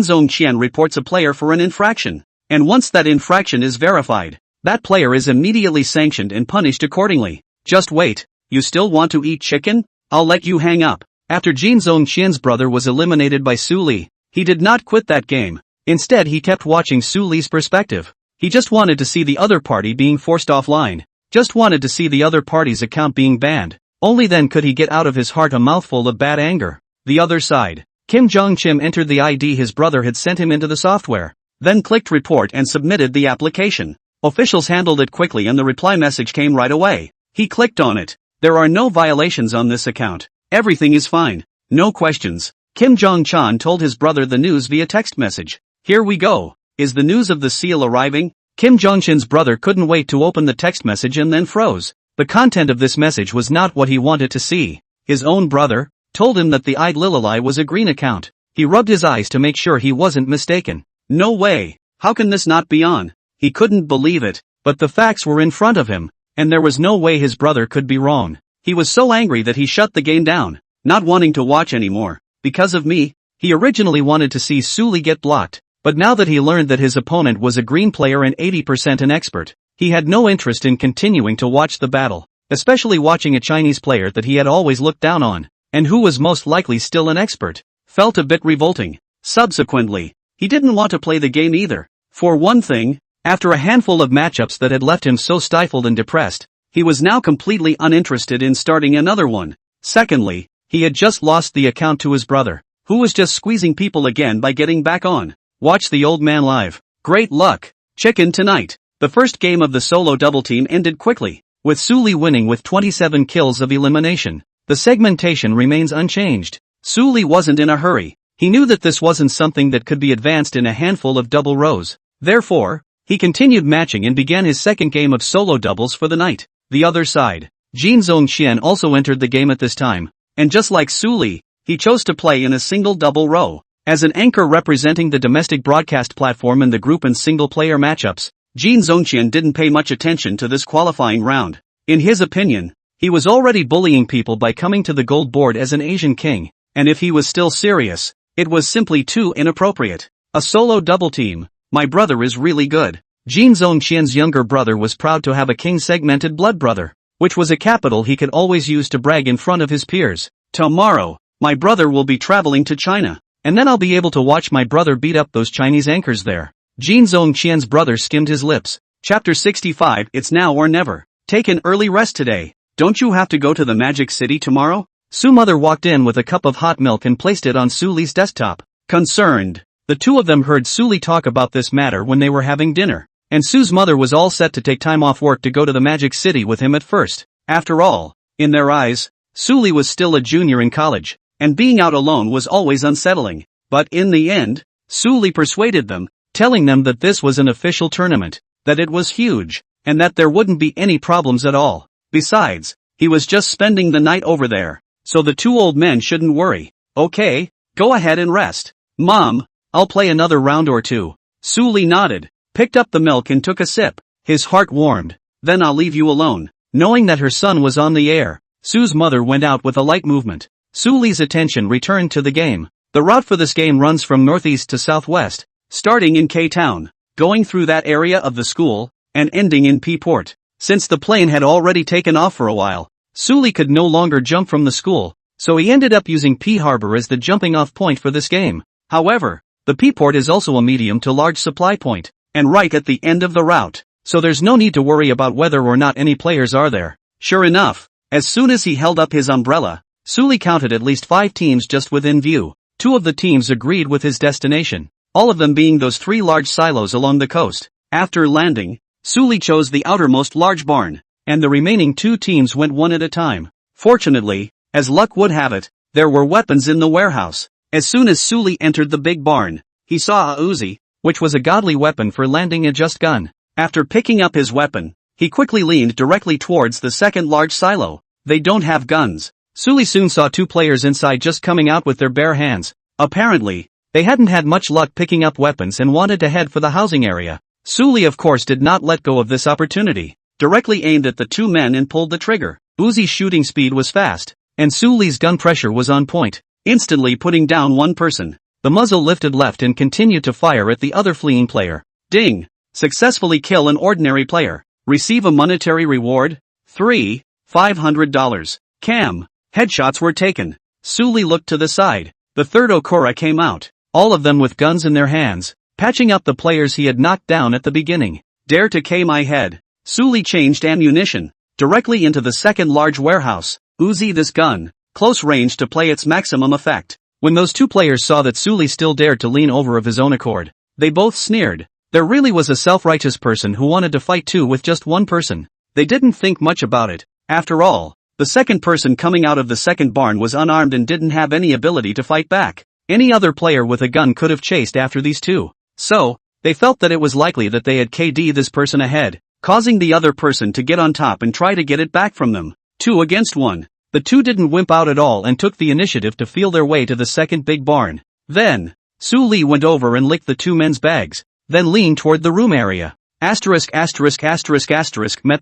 Zongxian reports a player for an infraction. And once that infraction is verified, that player is immediately sanctioned and punished accordingly. Just wait, you still want to eat chicken? I'll let you hang up. After Jin Zongxian's brother was eliminated by Su Li, he did not quit that game. Instead he kept watching Su Li's perspective. He just wanted to see the other party being forced offline. Just wanted to see the other party's account being banned. Only then could he get out of his heart a mouthful of bad anger. The other side. Kim Jong-chim entered the ID his brother had sent him into the software. Then clicked report and submitted the application. Officials handled it quickly and the reply message came right away. He clicked on it. There are no violations on this account. Everything is fine. No questions. Kim Jong-chan told his brother the news via text message. Here we go. Is the news of the seal arriving? Kim Jong-chin's brother couldn't wait to open the text message and then froze. The content of this message was not what he wanted to see. His own brother told him that the Eid Lililai was a green account. He rubbed his eyes to make sure he wasn't mistaken. No way. How can this not be on? He couldn't believe it, but the facts were in front of him, and there was no way his brother could be wrong. He was so angry that he shut the game down, not wanting to watch anymore. Because of me, he originally wanted to see Su Li get blocked, but now that he learned that his opponent was a green player and 80% an expert, he had no interest in continuing to watch the battle, especially watching a Chinese player that he had always looked down on, and who was most likely still an expert. Felt a bit revolting. Subsequently, he didn't want to play the game either. For one thing, after a handful of matchups that had left him so stifled and depressed, he was now completely uninterested in starting another one. Secondly, he had just lost the account to his brother, who was just squeezing people again by getting back on. Watch the old man live. Great luck, chicken tonight. The first game of the solo double team ended quickly, with Su Li winning with 27 kills of elimination. The segmentation remains unchanged. Su Li wasn't in a hurry. He knew that this wasn't something that could be advanced in a handful of double rows. Therefore, he continued matching and began his second game of solo doubles for the night. The other side. Jin Zongxian also entered the game at this time, and just like Su Li, he chose to play in a single double row. As an anchor representing the domestic broadcast platform in the group and single-player matchups, Jin Zongqian didn't pay much attention to this qualifying round. In his opinion, he was already bullying people by coming to the gold board as an Asian king, and if he was still serious, it was simply too inappropriate. A solo double team. My brother is really good. Jin Zongqian's younger brother was proud to have a king-segmented blood brother, which was a capital he could always use to brag in front of his peers. Tomorrow, my brother will be traveling to China, and then I'll be able to watch my brother beat up those Chinese anchors there. Jin Zongqian's brother skimmed his lips. Chapter 65. It's now or never. Take an early rest today. Don't you have to go to the Magic City tomorrow? Su's mother walked in with a cup of hot milk and placed it on Su Li's desktop. Concerned, the two of them heard Su Li talk about this matter when they were having dinner, and Su's mother was all set to take time off work to go to the Magic City with him at first. After all, in their eyes, Su Li was still a junior in college, and being out alone was always unsettling. But in the end, Su Li persuaded them, telling them that this was an official tournament, that it was huge, and that there wouldn't be any problems at all. Besides, he was just spending the night over there, so the two old men shouldn't worry. Okay, go ahead and rest. Mom, I'll play another round or two. Su Li nodded, picked up the milk and took a sip. His heart warmed. Then I'll leave you alone. Knowing that her son was on the air, Su's mother went out with a light movement. Su Li's attention returned to the game. The route for this game runs from northeast to southwest, starting in K-Town, going through that area of the school, and ending in P-Port. Since the plane had already taken off for a while, Su Li could no longer jump from the school, so he ended up using P-Harbor as the jumping-off point for this game. However, the P-Port is also a medium to large supply point, and right at the end of the route, so there's no need to worry about whether or not any players are there. Sure enough, as soon as he held up his umbrella, Su Li counted at least 5 teams just within view. 2 of the teams agreed with his destination, all of them being those 3 large silos along the coast. After landing, Su Li chose the outermost large barn, and the remaining 2 teams went one at a time. Fortunately, as luck would have it, there were weapons in the warehouse. As soon as Su Li entered the big barn, he saw a Uzi, which was a godly weapon for landing a just gun. After picking up his weapon, he quickly leaned directly towards the second large silo. They don't have guns. Su Li soon saw 2 players inside just coming out with their bare hands. Apparently, they hadn't had much luck picking up weapons and wanted to head for the housing area. Su Li of course did not let go of this opportunity, directly aimed at the 2 men and pulled the trigger. Uzi's shooting speed was fast, and Su Li's gun pressure was on point, instantly putting down one person. The muzzle lifted left and continued to fire at the other fleeing player. Ding! Successfully kill an ordinary player. Receive a monetary reward. $500. Cam. Headshots were taken. Su Li looked to the side. The third Okura came out, all of them with guns in their hands, patching up the players he had knocked down at the beginning. Dare to K my head. Su Li changed ammunition, directly into the second large warehouse. Uzi this gun, close range to play its maximum effect. When those 2 players saw that Su Li still dared to lean over of his own accord, they both sneered. There really was a self-righteous person who wanted to fight 2 with just 1 person. They didn't think much about it. After all, the second person coming out of the second barn was unarmed and didn't have any ability to fight back. Any other player with a gun could have chased after these 2. So, they felt that it was likely that they had KD this person ahead, causing the other person to get on top and try to get it back from them. 2 against 1. The 2 didn't wimp out at all and took the initiative to feel their way to the second big barn. Then, Su Li went over and licked the 2 men's bags, then leaned toward the room area. Met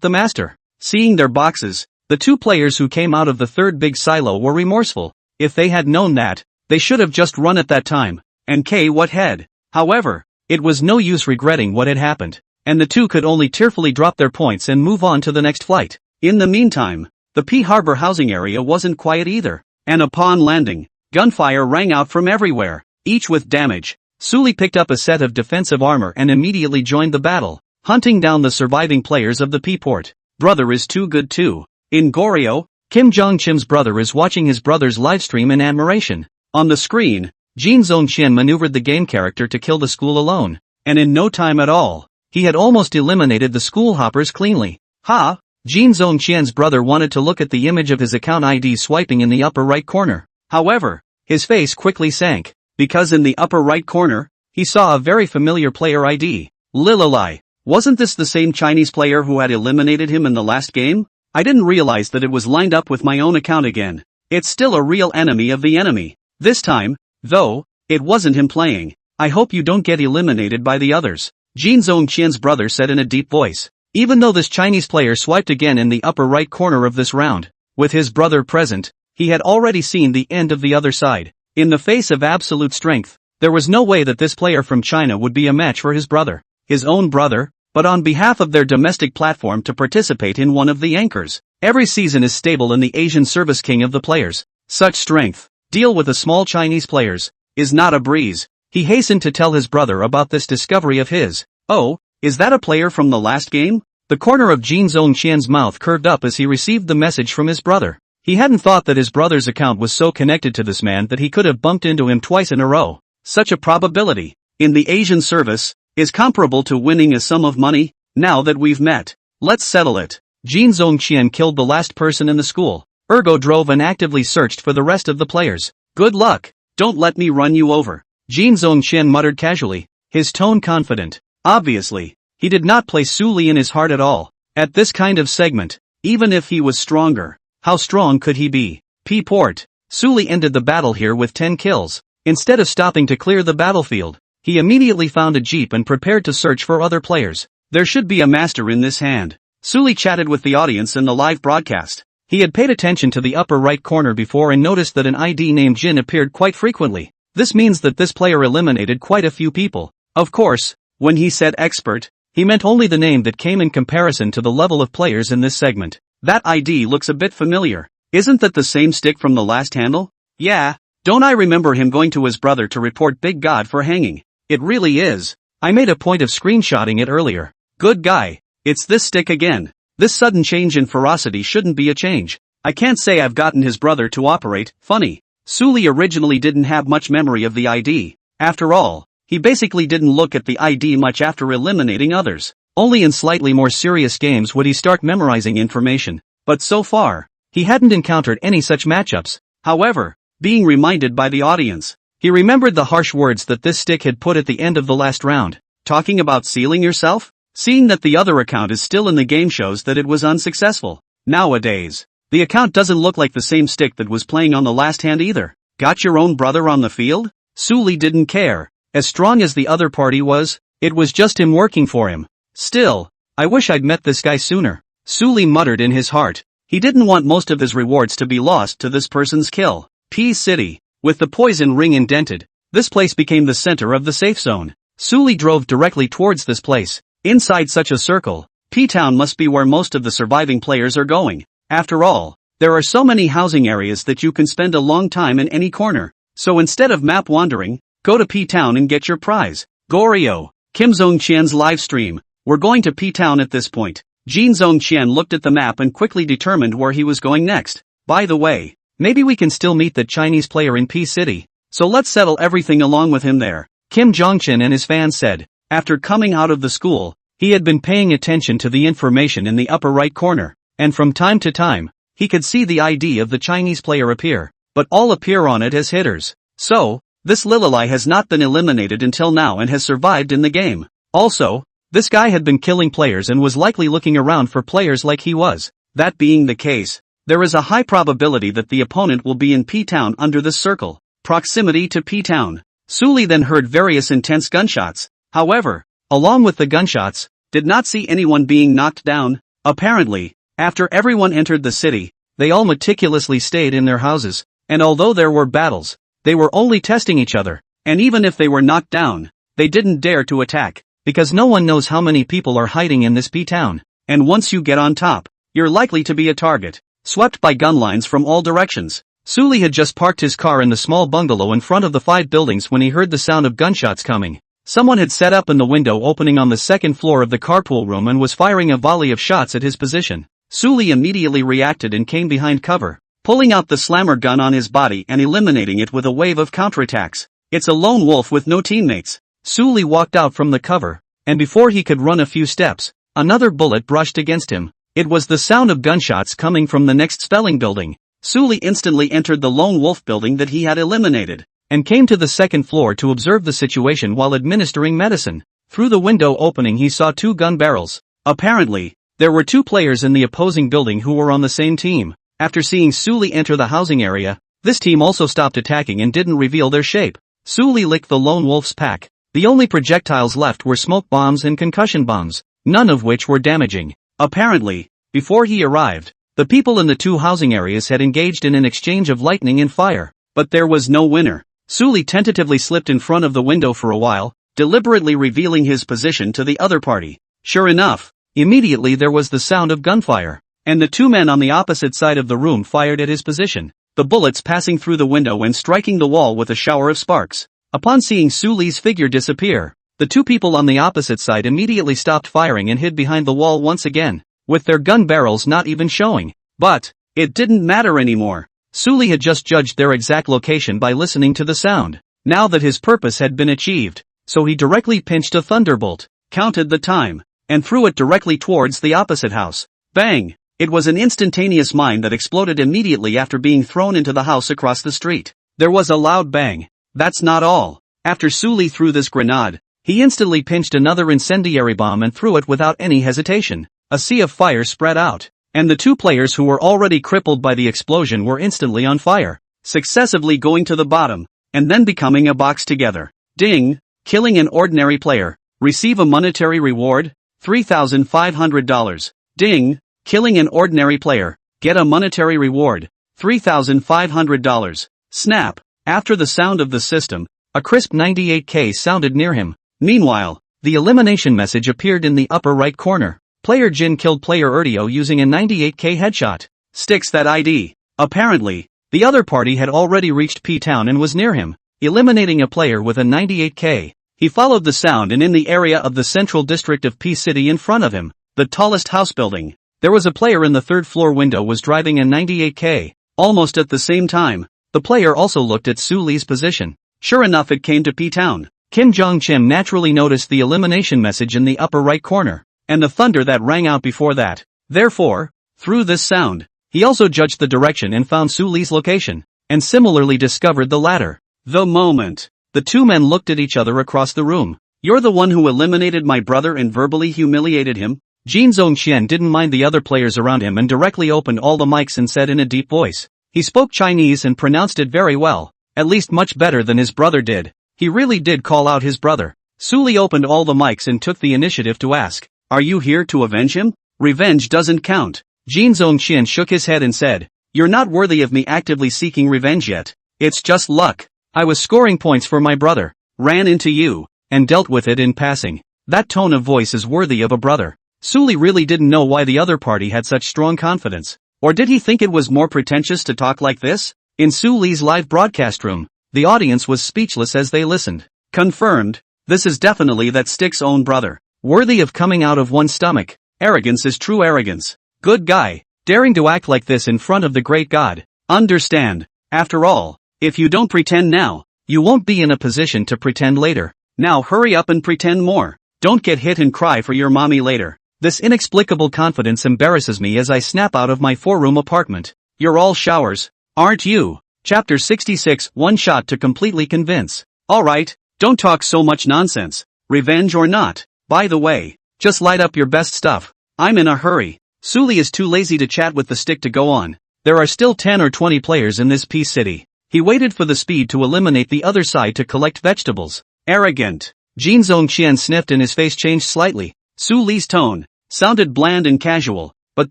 the master. Seeing their boxes, the 2 players who came out of the third big silo were remorseful. If they had known that, they should have just run at that time, and what head. However, it was no use regretting what had happened, and the 2 could only tearfully drop their points and move on to the next flight. In the meantime, the P Harbor housing area wasn't quiet either, and upon landing, gunfire rang out from everywhere, each with damage. Su Li picked up a set of defensive armor and immediately joined the battle, hunting down the surviving players of the P-Port. Brother is too good too. In Goryeo, Kim Jong-chim's brother is watching his brother's livestream in admiration. On the screen, Jin Zongqian maneuvered the game character to kill the school alone, and in no time at all, he had almost eliminated the school hoppers cleanly. Ha! Jin Zongqian's brother wanted to look at the image of his account ID swiping in the upper right corner. However, his face quickly sank, because in the upper right corner, he saw a very familiar player ID. Lilalai. Wasn't this the same Chinese player who had eliminated him in the last game? I didn't realize that it was lined up with my own account again. It's still a real enemy of the enemy. This time, though, it wasn't him playing. I hope you don't get eliminated by the others. Jin Zhongqian's brother said in a deep voice. Even though this Chinese player swiped again in the upper right corner of this round, with his brother present, he had already seen the end of the other side. In the face of absolute strength, there was no way that this player from China would be a match for his brother. His own brother, but on behalf of their domestic platform to participate in one of the anchors. Every season is stable in the Asian service king of the players. Such strength, deal with the small Chinese players, is not a breeze. He hastened to tell his brother about this discovery of his. Oh, is that a player from the last game? The corner of Jin Zhongqian's mouth curved up as he received the message from his brother. He hadn't thought that his brother's account was so connected to this man that he could have bumped into him twice in a row. Such a probability, in the Asian service, is comparable to winning a sum of money. Now that we've met, let's settle it. Jin Zhongqian killed the last person in the school. Ergo drove and actively searched for the rest of the players. Good luck, don't let me run you over. Jin Zhongqian muttered casually, his tone confident. Obviously, he did not place Su Li in his heart at all. At this kind of segment, even if he was stronger, how strong could he be? P-Port. Su Li ended the battle here with 10 kills. Instead of stopping to clear the battlefield, he immediately found a jeep and prepared to search for other players. There should be a master in this hand. Su Li chatted with the audience in the live broadcast. He had paid attention to the upper right corner before and noticed that an ID named Jin appeared quite frequently. This means that this player eliminated quite a few people. Of course, when he said expert, he meant only the name that came in comparison to the level of players in this segment. That ID looks a bit familiar. Isn't that the same stick from the last handle? Yeah, don't I remember him going to his brother to report Big God for hanging? It really is. I made a point of screenshotting it earlier. Good guy. It's this stick again. This sudden change in ferocity shouldn't be a change. I can't say I've gotten his brother to operate. Funny. Su Li originally didn't have much memory of the ID. After all, he basically didn't look at the ID much after eliminating others. Only in slightly more serious games would he start memorizing information. But so far, he hadn't encountered any such matchups. However, being reminded by the audience, he remembered the harsh words that this stick had put at the end of the last round. Talking about sealing yourself? Seeing that the other account is still in the game shows that it was unsuccessful. Nowadays, the account doesn't look like the same stick that was playing on the last hand either. Got your own brother on the field? Su Li didn't care. As strong as the other party was, it was just him working for him. Still, I wish I'd met this guy sooner. Su Li muttered in his heart. He didn't want most of his rewards to be lost to this person's kill. P City. With the poison ring indented, this place became the center of the safe zone. Su Li drove directly towards this place. Inside such a circle, P-Town must be where most of the surviving players are going. After all, there are so many housing areas that you can spend a long time in any corner. So instead of map wandering, go to P-Town and get your prize. Goryo. Kim Zhongqian's live stream. We're going to P-Town at this point. Jin Zhongqian looked at the map and quickly determined where he was going next. By the way, maybe we can still meet that Chinese player in P-City. So let's settle everything along with him there. Kim Zhongqian and his fans said. After coming out of the school, he had been paying attention to the information in the upper right corner, and from time to time, he could see the ID of the Chinese player appear, but all appear on it as hitters. So, this Lililai has not been eliminated until now and has survived in the game. Also, this guy had been killing players and was likely looking around for players like he was. That being the case, there is a high probability that the opponent will be in P-Town under this circle. Proximity to P-Town. Su Li then heard various intense gunshots. However, along with the gunshots, did not see anyone being knocked down. Apparently, after everyone entered the city, they all meticulously stayed in their houses, and although there were battles, they were only testing each other, and even if they were knocked down, they didn't dare to attack, because no one knows how many people are hiding in this P-Town, and once you get on top, you're likely to be a target, swept by gun lines from all directions. Su Li had just parked his car in the small bungalow in front of the 5 buildings when he heard the sound of gunshots coming. Someone had set up in the window opening on the second floor of the carpool room and was firing a volley of shots at his position. Su Li immediately reacted and came behind cover, pulling out the slammer gun on his body and eliminating it with a wave of counterattacks. It's a lone wolf with no teammates. Su Li walked out from the cover, and before he could run a few steps, another bullet brushed against him. It was the sound of gunshots coming from the next spelling building. Su Li instantly entered the lone wolf building that he had eliminated, and came to the second floor to observe the situation while administering medicine. Through the window opening he saw 2 gun barrels. Apparently, there were 2 players in the opposing building who were on the same team. After seeing Su Li enter the housing area, this team also stopped attacking and didn't reveal their shape. Su Li licked the lone wolf's pack, The only projectiles left were smoke bombs and concussion bombs, none of which were damaging. Apparently, before he arrived, the people in the two housing areas had engaged in an exchange of lightning and fire, but there was no winner. Suli tentatively slipped in front of the window for a while, deliberately revealing his position to the other party. Sure enough, immediately there was the sound of gunfire, and the two men on the opposite side of the room fired at his position, the bullets passing through the window and striking the wall with a shower of sparks. Upon seeing Suli's figure disappear, the two people on the opposite side immediately stopped firing and hid behind the wall once again, with their gun barrels not even showing. But it didn't matter anymore. Suli had just judged their exact location by listening to the sound. Now that his purpose had been achieved, so he directly pinched a thunderbolt, counted the time, and threw it directly towards the opposite house. Bang! It was an instantaneous mine that exploded immediately after being thrown into the house across the street. There was a loud bang. That's not all. After Suli threw this grenade, he instantly pinched another incendiary bomb and threw it without any hesitation. A sea of fire spread out, and the two players who were already crippled by the explosion were instantly on fire, successively going to the bottom, and then becoming a box together. Ding! Killing an ordinary player. Receive a monetary reward, $3,500. Ding! Killing an ordinary player. Get a monetary reward, $3,500. Snap! After the sound of the system, a crisp 98k sounded near him. Meanwhile, the elimination message appeared in the upper right corner. Player Jin killed player Erdio using a 98k headshot. Sticks that ID. Apparently, the other party had already reached P-Town and was near him, eliminating a player with a 98k. He followed the sound and in the area of the central district of P-City in front of him, the tallest house building, there was a player in the third floor window was driving a 98k. Almost at the same time, the player also looked at Suli's position. Sure enough, it came to P-Town. Kim Jong-chim naturally noticed the elimination message in the upper right corner, and the thunder that rang out before that. Therefore, through this sound, he also judged the direction and found Suli's location, and similarly discovered the latter. The moment the two men looked at each other across the room. You're the one who eliminated my brother and verbally humiliated him? Jin Zongqian didn't mind the other players around him and directly opened all the mics and said in a deep voice. He spoke Chinese and pronounced it very well, at least much better than his brother did. He really did call out his brother. Suli opened all the mics and took the initiative to ask, "Are you here to avenge him? Revenge doesn't count." Jin Zongqian shook his head and said, "You're not worthy of me actively seeking revenge yet. It's just luck. I was scoring points for my brother, ran into you, and dealt with it in passing." That tone of voice is worthy of a brother. Suli really didn't know why the other party had such strong confidence. Or did he think it was more pretentious to talk like this? In Suli's live broadcast room, the audience was speechless as they listened. Confirmed. This is definitely that Stick's own brother. Worthy of coming out of one's stomach. Arrogance is true arrogance. Good guy, daring to act like this in front of the great god. Understand. After all, if you don't pretend now, you won't be in a position to pretend later. Now hurry up and pretend more. Don't get hit and cry for your mommy later. This inexplicable confidence embarrasses me as I snap out of my 4-room apartment. You're all showers, aren't you? Chapter 66, One shot to completely convince. Alright, don't talk so much nonsense. Revenge or not. By the way, just light up your best stuff. I'm in a hurry. Suli is too lazy to chat with the stick to go on. There are still 10 or 20 players in this Peace City. He waited for the speed to eliminate the other side to collect vegetables. Arrogant. Jin Zongqian sniffed and his face changed slightly. Suli's tone sounded bland and casual, but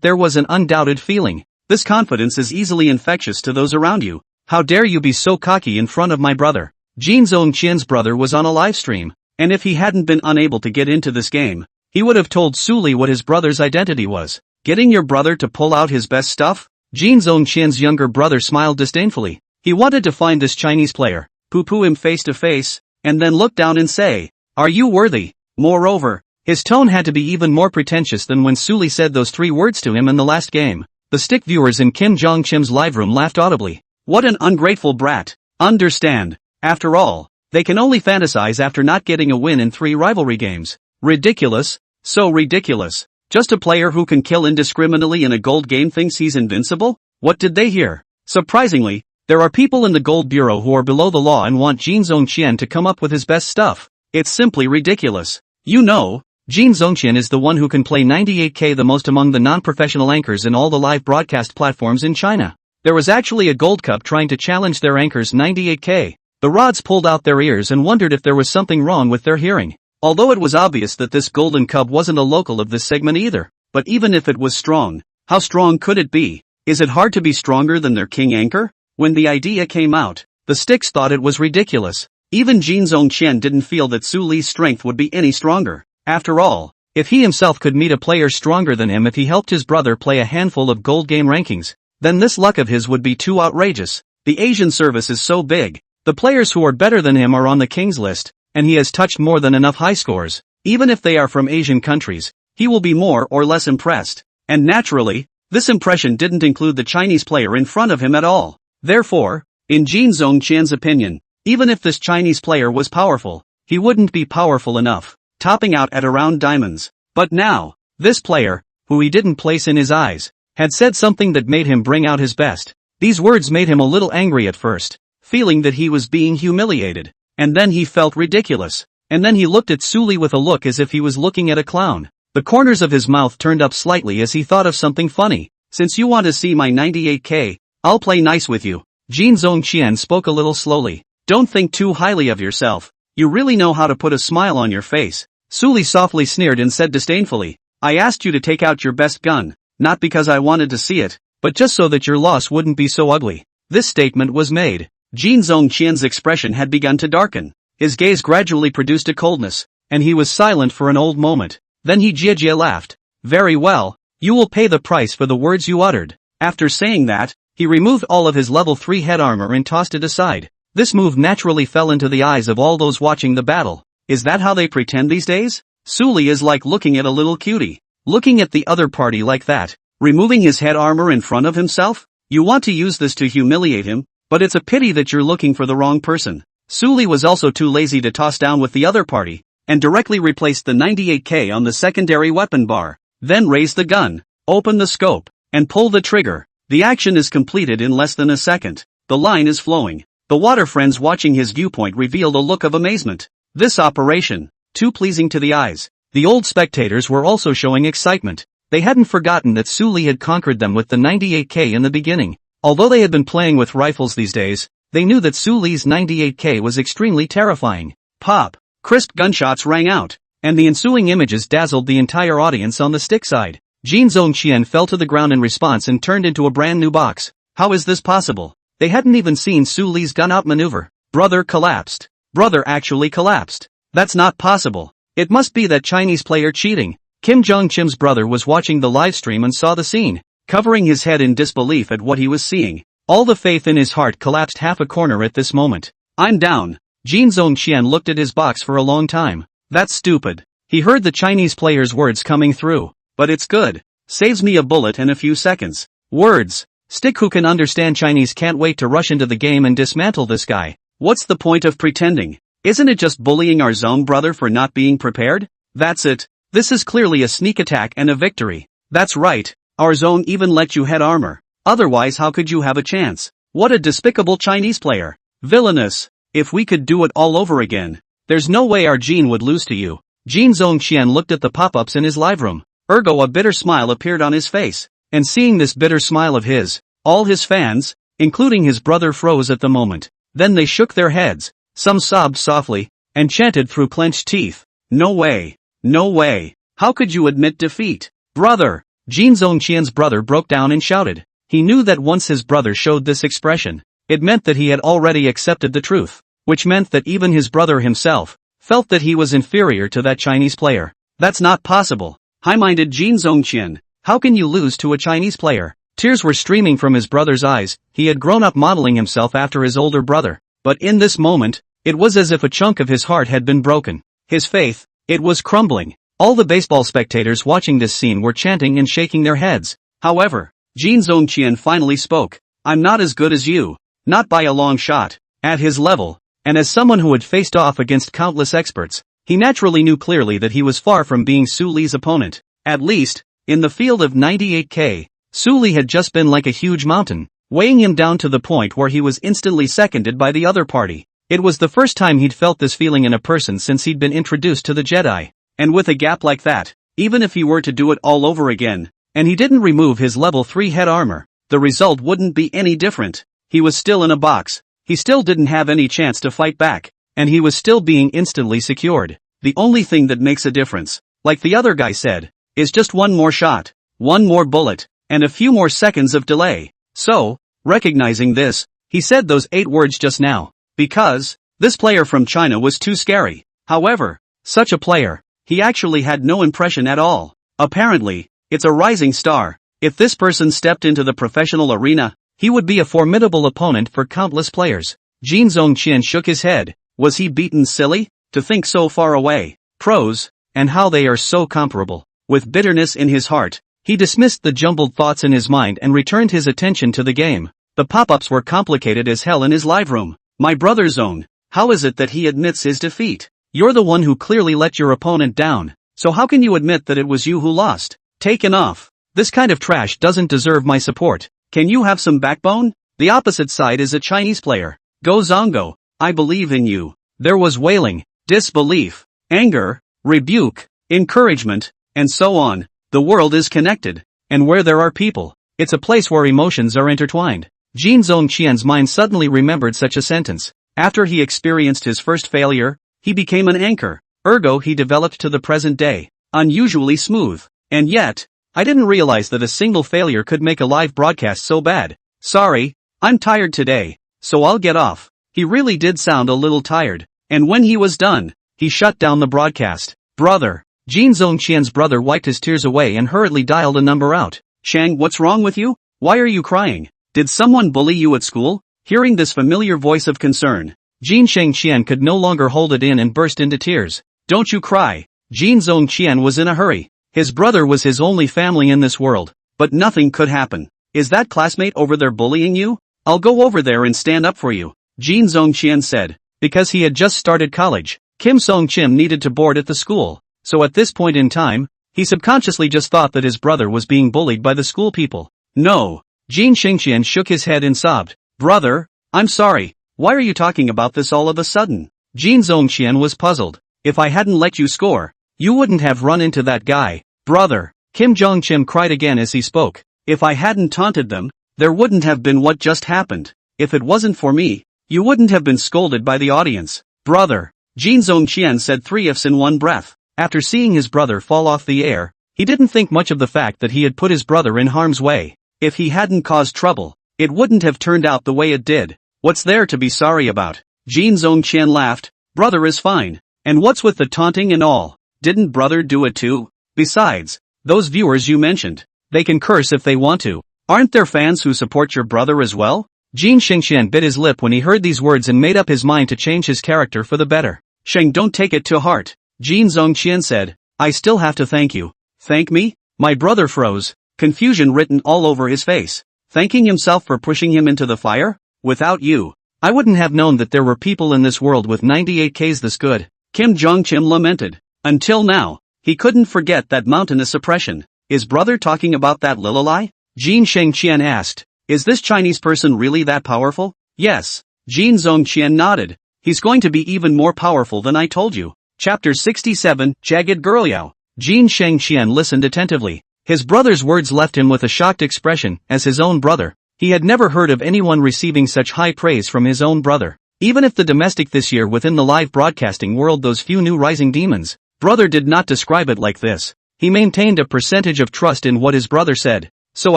there was an undoubted feeling. This confidence is easily infectious to those around you. How dare you be so cocky in front of my brother? Jin Zongqian's brother was on a live stream, and if he hadn't been unable to get into this game, he would have told Suli what his brother's identity was. Getting your brother to pull out his best stuff? Jin Zongqian's younger brother smiled disdainfully. He wanted to find this Chinese player, poo-poo him face to face, and then look down and say, "Are you worthy?" Moreover, his tone had to be even more pretentious than when Suli said those 3 words to him in the last game. The stick viewers in Kim Jong-chim's live room laughed audibly. What an ungrateful brat. Understand. After all, they can only fantasize after not getting a win in 3 rivalry games. Ridiculous. So ridiculous. Just a player who can kill indiscriminately in a gold game thinks he's invincible? What did they hear? Surprisingly, there are people in the Gold Bureau who are below the law and want Jin Zongqian to come up with his best stuff. It's simply ridiculous. You know, Jin Zongqian is the one who can play 98k the most among the non-professional anchors in all the live broadcast platforms in China. There was actually a Gold Cup trying to challenge their anchor's 98k. The rods pulled out their ears and wondered if there was something wrong with their hearing. Although it was obvious that this golden cub wasn't a local of this segment either. But even if it was strong, how strong could it be? Is it hard to be stronger than their king anchor? When the idea came out, the sticks thought it was ridiculous. Even Jin Zhongqian didn't feel that Su Li's strength would be any stronger. After all, if he himself could meet a player stronger than him if he helped his brother play a handful of gold game rankings, then this luck of his would be too outrageous. The Asian service is so big. The players who are better than him are on the king's list, and he has touched more than enough high scores. Even if they are from Asian countries, he will be more or less impressed. And naturally, this impression didn't include the Chinese player in front of him at all. Therefore, in Jin Zhongqian's opinion, even if this Chinese player was powerful, he wouldn't be powerful enough, topping out at around diamonds. But now, this player, who he didn't place in his eyes, had said something that made him bring out his best. These words made him a little angry at first, feeling that he was being humiliated. And then he felt ridiculous. And then he looked at Su Li with a look as if he was looking at a clown. The corners of his mouth turned up slightly as he thought of something funny. Since you want to see my 98k, I'll play nice with you. Jin Zhongqian spoke a little slowly. Don't think too highly of yourself. You really know how to put a smile on your face. Su Li softly sneered and said disdainfully, I asked you to take out your best gun, not because I wanted to see it, but just so that your loss wouldn't be so ugly. This statement was made. Jin Zhongqian's expression had begun to darken. His gaze gradually produced a coldness, and he was silent for an old moment. Then he Jia laughed. Very well, you will pay the price for the words you uttered. After saying that, he removed all of his level 3 head armor and tossed it aside. This move naturally fell into the eyes of all those watching the battle. Is that how they pretend these days? Su Li is like looking at a little cutie. Looking at the other party like that. Removing his head armor in front of himself? You want to use this to humiliate him? But it's a pity that you're looking for the wrong person. Su Li was also too lazy to toss down with the other party, and directly replaced the 98k on the secondary weapon bar. Then raise the gun, open the scope, and pull the trigger. The action is completed in less than a second. The line is flowing. The water friends watching his viewpoint revealed a look of amazement. This operation, too pleasing to the eyes. The old spectators were also showing excitement. They hadn't forgotten that Su Li had conquered them with the 98k in the beginning. Although they had been playing with rifles these days, they knew that Su Li's 98k was extremely terrifying. Pop! Crisp gunshots rang out, and the ensuing images dazzled the entire audience on the stick side. Jin Zhongqian fell to the ground in response and turned into a brand new box. How is this possible? They hadn't even seen Su Li's gun outmaneuver. Brother collapsed. Brother actually collapsed. That's not possible. It must be that Chinese player cheating. Kim Jong-chim's brother was watching the livestream and saw the scene, covering his head in disbelief at what he was seeing. All the faith in his heart collapsed half a corner at this moment. I'm down. Jin Zhongqian looked at his box for a long time. That's stupid. He heard the Chinese player's words coming through. But it's good. Saves me a bullet and a few seconds. Words. Stick who can understand Chinese can't wait to rush into the game and dismantle this guy. What's the point of pretending? Isn't it just bullying our zone brother for not being prepared? That's it. This is clearly a sneak attack and a victory. That's right. Our zone even let you head armor. Otherwise how could you have a chance? What a despicable Chinese player. Villainous. If we could do it all over again, there's no way our Jin would lose to you. Jin Zhongqian looked at the pop-ups in his live room. Ergo a bitter smile appeared on his face. And seeing this bitter smile of his, all his fans, including his brother, froze at the moment. Then they shook their heads. Some sobbed softly, and chanted through clenched teeth. No way. No way. How could you admit defeat? Brother! Jin Zhongqian's brother broke down and shouted. He knew that once his brother showed this expression, it meant that he had already accepted the truth, which meant that even his brother himself felt that he was inferior to that Chinese player. That's not possible. High-minded Jin Zhongqian, how can you lose to a Chinese player? Tears were streaming from his brother's eyes. He had grown up modeling himself after his older brother, but in this moment, it was as if a chunk of his heart had been broken. His faith, it was crumbling. All the baseball spectators watching this scene were chanting and shaking their heads. However, Jin Zhongqian finally spoke. I'm not as good as you. Not by a long shot. At his level, and as someone who had faced off against countless experts, he naturally knew clearly that he was far from being Su Li's opponent. At least, in the field of 98k, Su Li had just been like a huge mountain, weighing him down to the point where he was instantly seconded by the other party. It was the first time he'd felt this feeling in a person since he'd been introduced to the Jedi. And with a gap like that, even if he were to do it all over again, and he didn't remove his level 3 head armor, the result wouldn't be any different. He was still in a box. he still didn't have any chance to fight back, and he was still being instantly secured. The only thing that makes a difference, like the other guy said, is just one more shot, one more bullet, and a few more seconds of delay. So, recognizing this, he said those 8 words just now, because this player from China was too scary. However, such a player, he actually had no impression at all. Apparently, it's a rising star. If this person stepped into the professional arena, he would be a formidable opponent for countless players. Jin Zongqian shook his head. Was he beaten silly? To think so far away. Pros, and how they are so comparable. With bitterness in his heart, he dismissed the jumbled thoughts in his mind and returned his attention to the game. The pop-ups were complicated as hell in his live room. My brother Zone, how is it that he admits his defeat? You're the one who clearly let your opponent down, so how can you admit that it was you who lost? Taken off. This kind of trash doesn't deserve my support. Can you have some backbone? The opposite side is a Chinese player. Go Zongo, I believe in you. There was wailing, disbelief, anger, rebuke, encouragement, and so on. The world is connected, and where there are people, it's a place where emotions are intertwined. Jin Zongqian's mind suddenly remembered such a sentence. After he experienced his first failure, he became an anchor. Ergo he developed to the present day, unusually smooth. And yet, I didn't realize that a single failure could make a live broadcast so bad. Sorry, I'm tired today, so I'll get off. He really did sound a little tired, and when he was done, he shut down the broadcast. Brother. Jin Zongqian's brother wiped his tears away and hurriedly dialed a number out. Shang, what's wrong with you? Why are you crying? Did someone bully you at school? Hearing this familiar voice of concern, Jin Shengqian could no longer hold it in and burst into tears. Don't you cry. Jin Zongqian was in a hurry. His brother was his only family in this world, but nothing could happen. Is that classmate over there bullying you? I'll go over there and stand up for you, Jin Zongqian said. Because he had just started college, Kim Song-chim needed to board at the school, so at this point in time, he subconsciously just thought that his brother was being bullied by the school people. No. Jin Shengqian shook his head and sobbed. Brother, I'm sorry, why are you talking about this all of a sudden? Jin Zongqian was puzzled. If I hadn't let you score, you wouldn't have run into that guy. Brother, Kim Jong-chim cried again as he spoke. If I hadn't taunted them, there wouldn't have been what just happened. If it wasn't for me, you wouldn't have been scolded by the audience. Brother, Jin Zongqian said 3 ifs in one breath. After seeing his brother fall off the air, he didn't think much of the fact that he had put his brother in harm's way. If he hadn't caused trouble, it wouldn't have turned out the way it did. What's there to be sorry about? Jin Zongqian laughed. Brother is fine. And what's with the taunting and all? Didn't brother do it too? Besides, those viewers you mentioned, they can curse if they want to. Aren't there fans who support your brother as well? Jin Shengqian bit his lip when he heard these words and made up his mind to change his character for the better. Sheng, don't take it to heart, Jin Zongqian said. I still have to thank you. Thank me? My brother froze, confusion written all over his face. Thanking himself for pushing him into the fire? Without you, I wouldn't have known that there were people in this world with 98Ks this good. Kim Jong-chim lamented. Until now, he couldn't forget that mountainous suppression. Is brother talking about that Lililai? Jin Shengqian asked. Is this Chinese person really that powerful? Yes. Jin Zongqian nodded. He's going to be even more powerful than I told you. Chapter 67, Jagged Girlyao. Jin Shengqian listened attentively. His brother's words left him with a shocked expression. As his own brother, he had never heard of anyone receiving such high praise from his own brother. Even if the domestic this year within the live broadcasting world those few new rising demons, brother did not describe it like this. He maintained a percentage of trust in what his brother said, so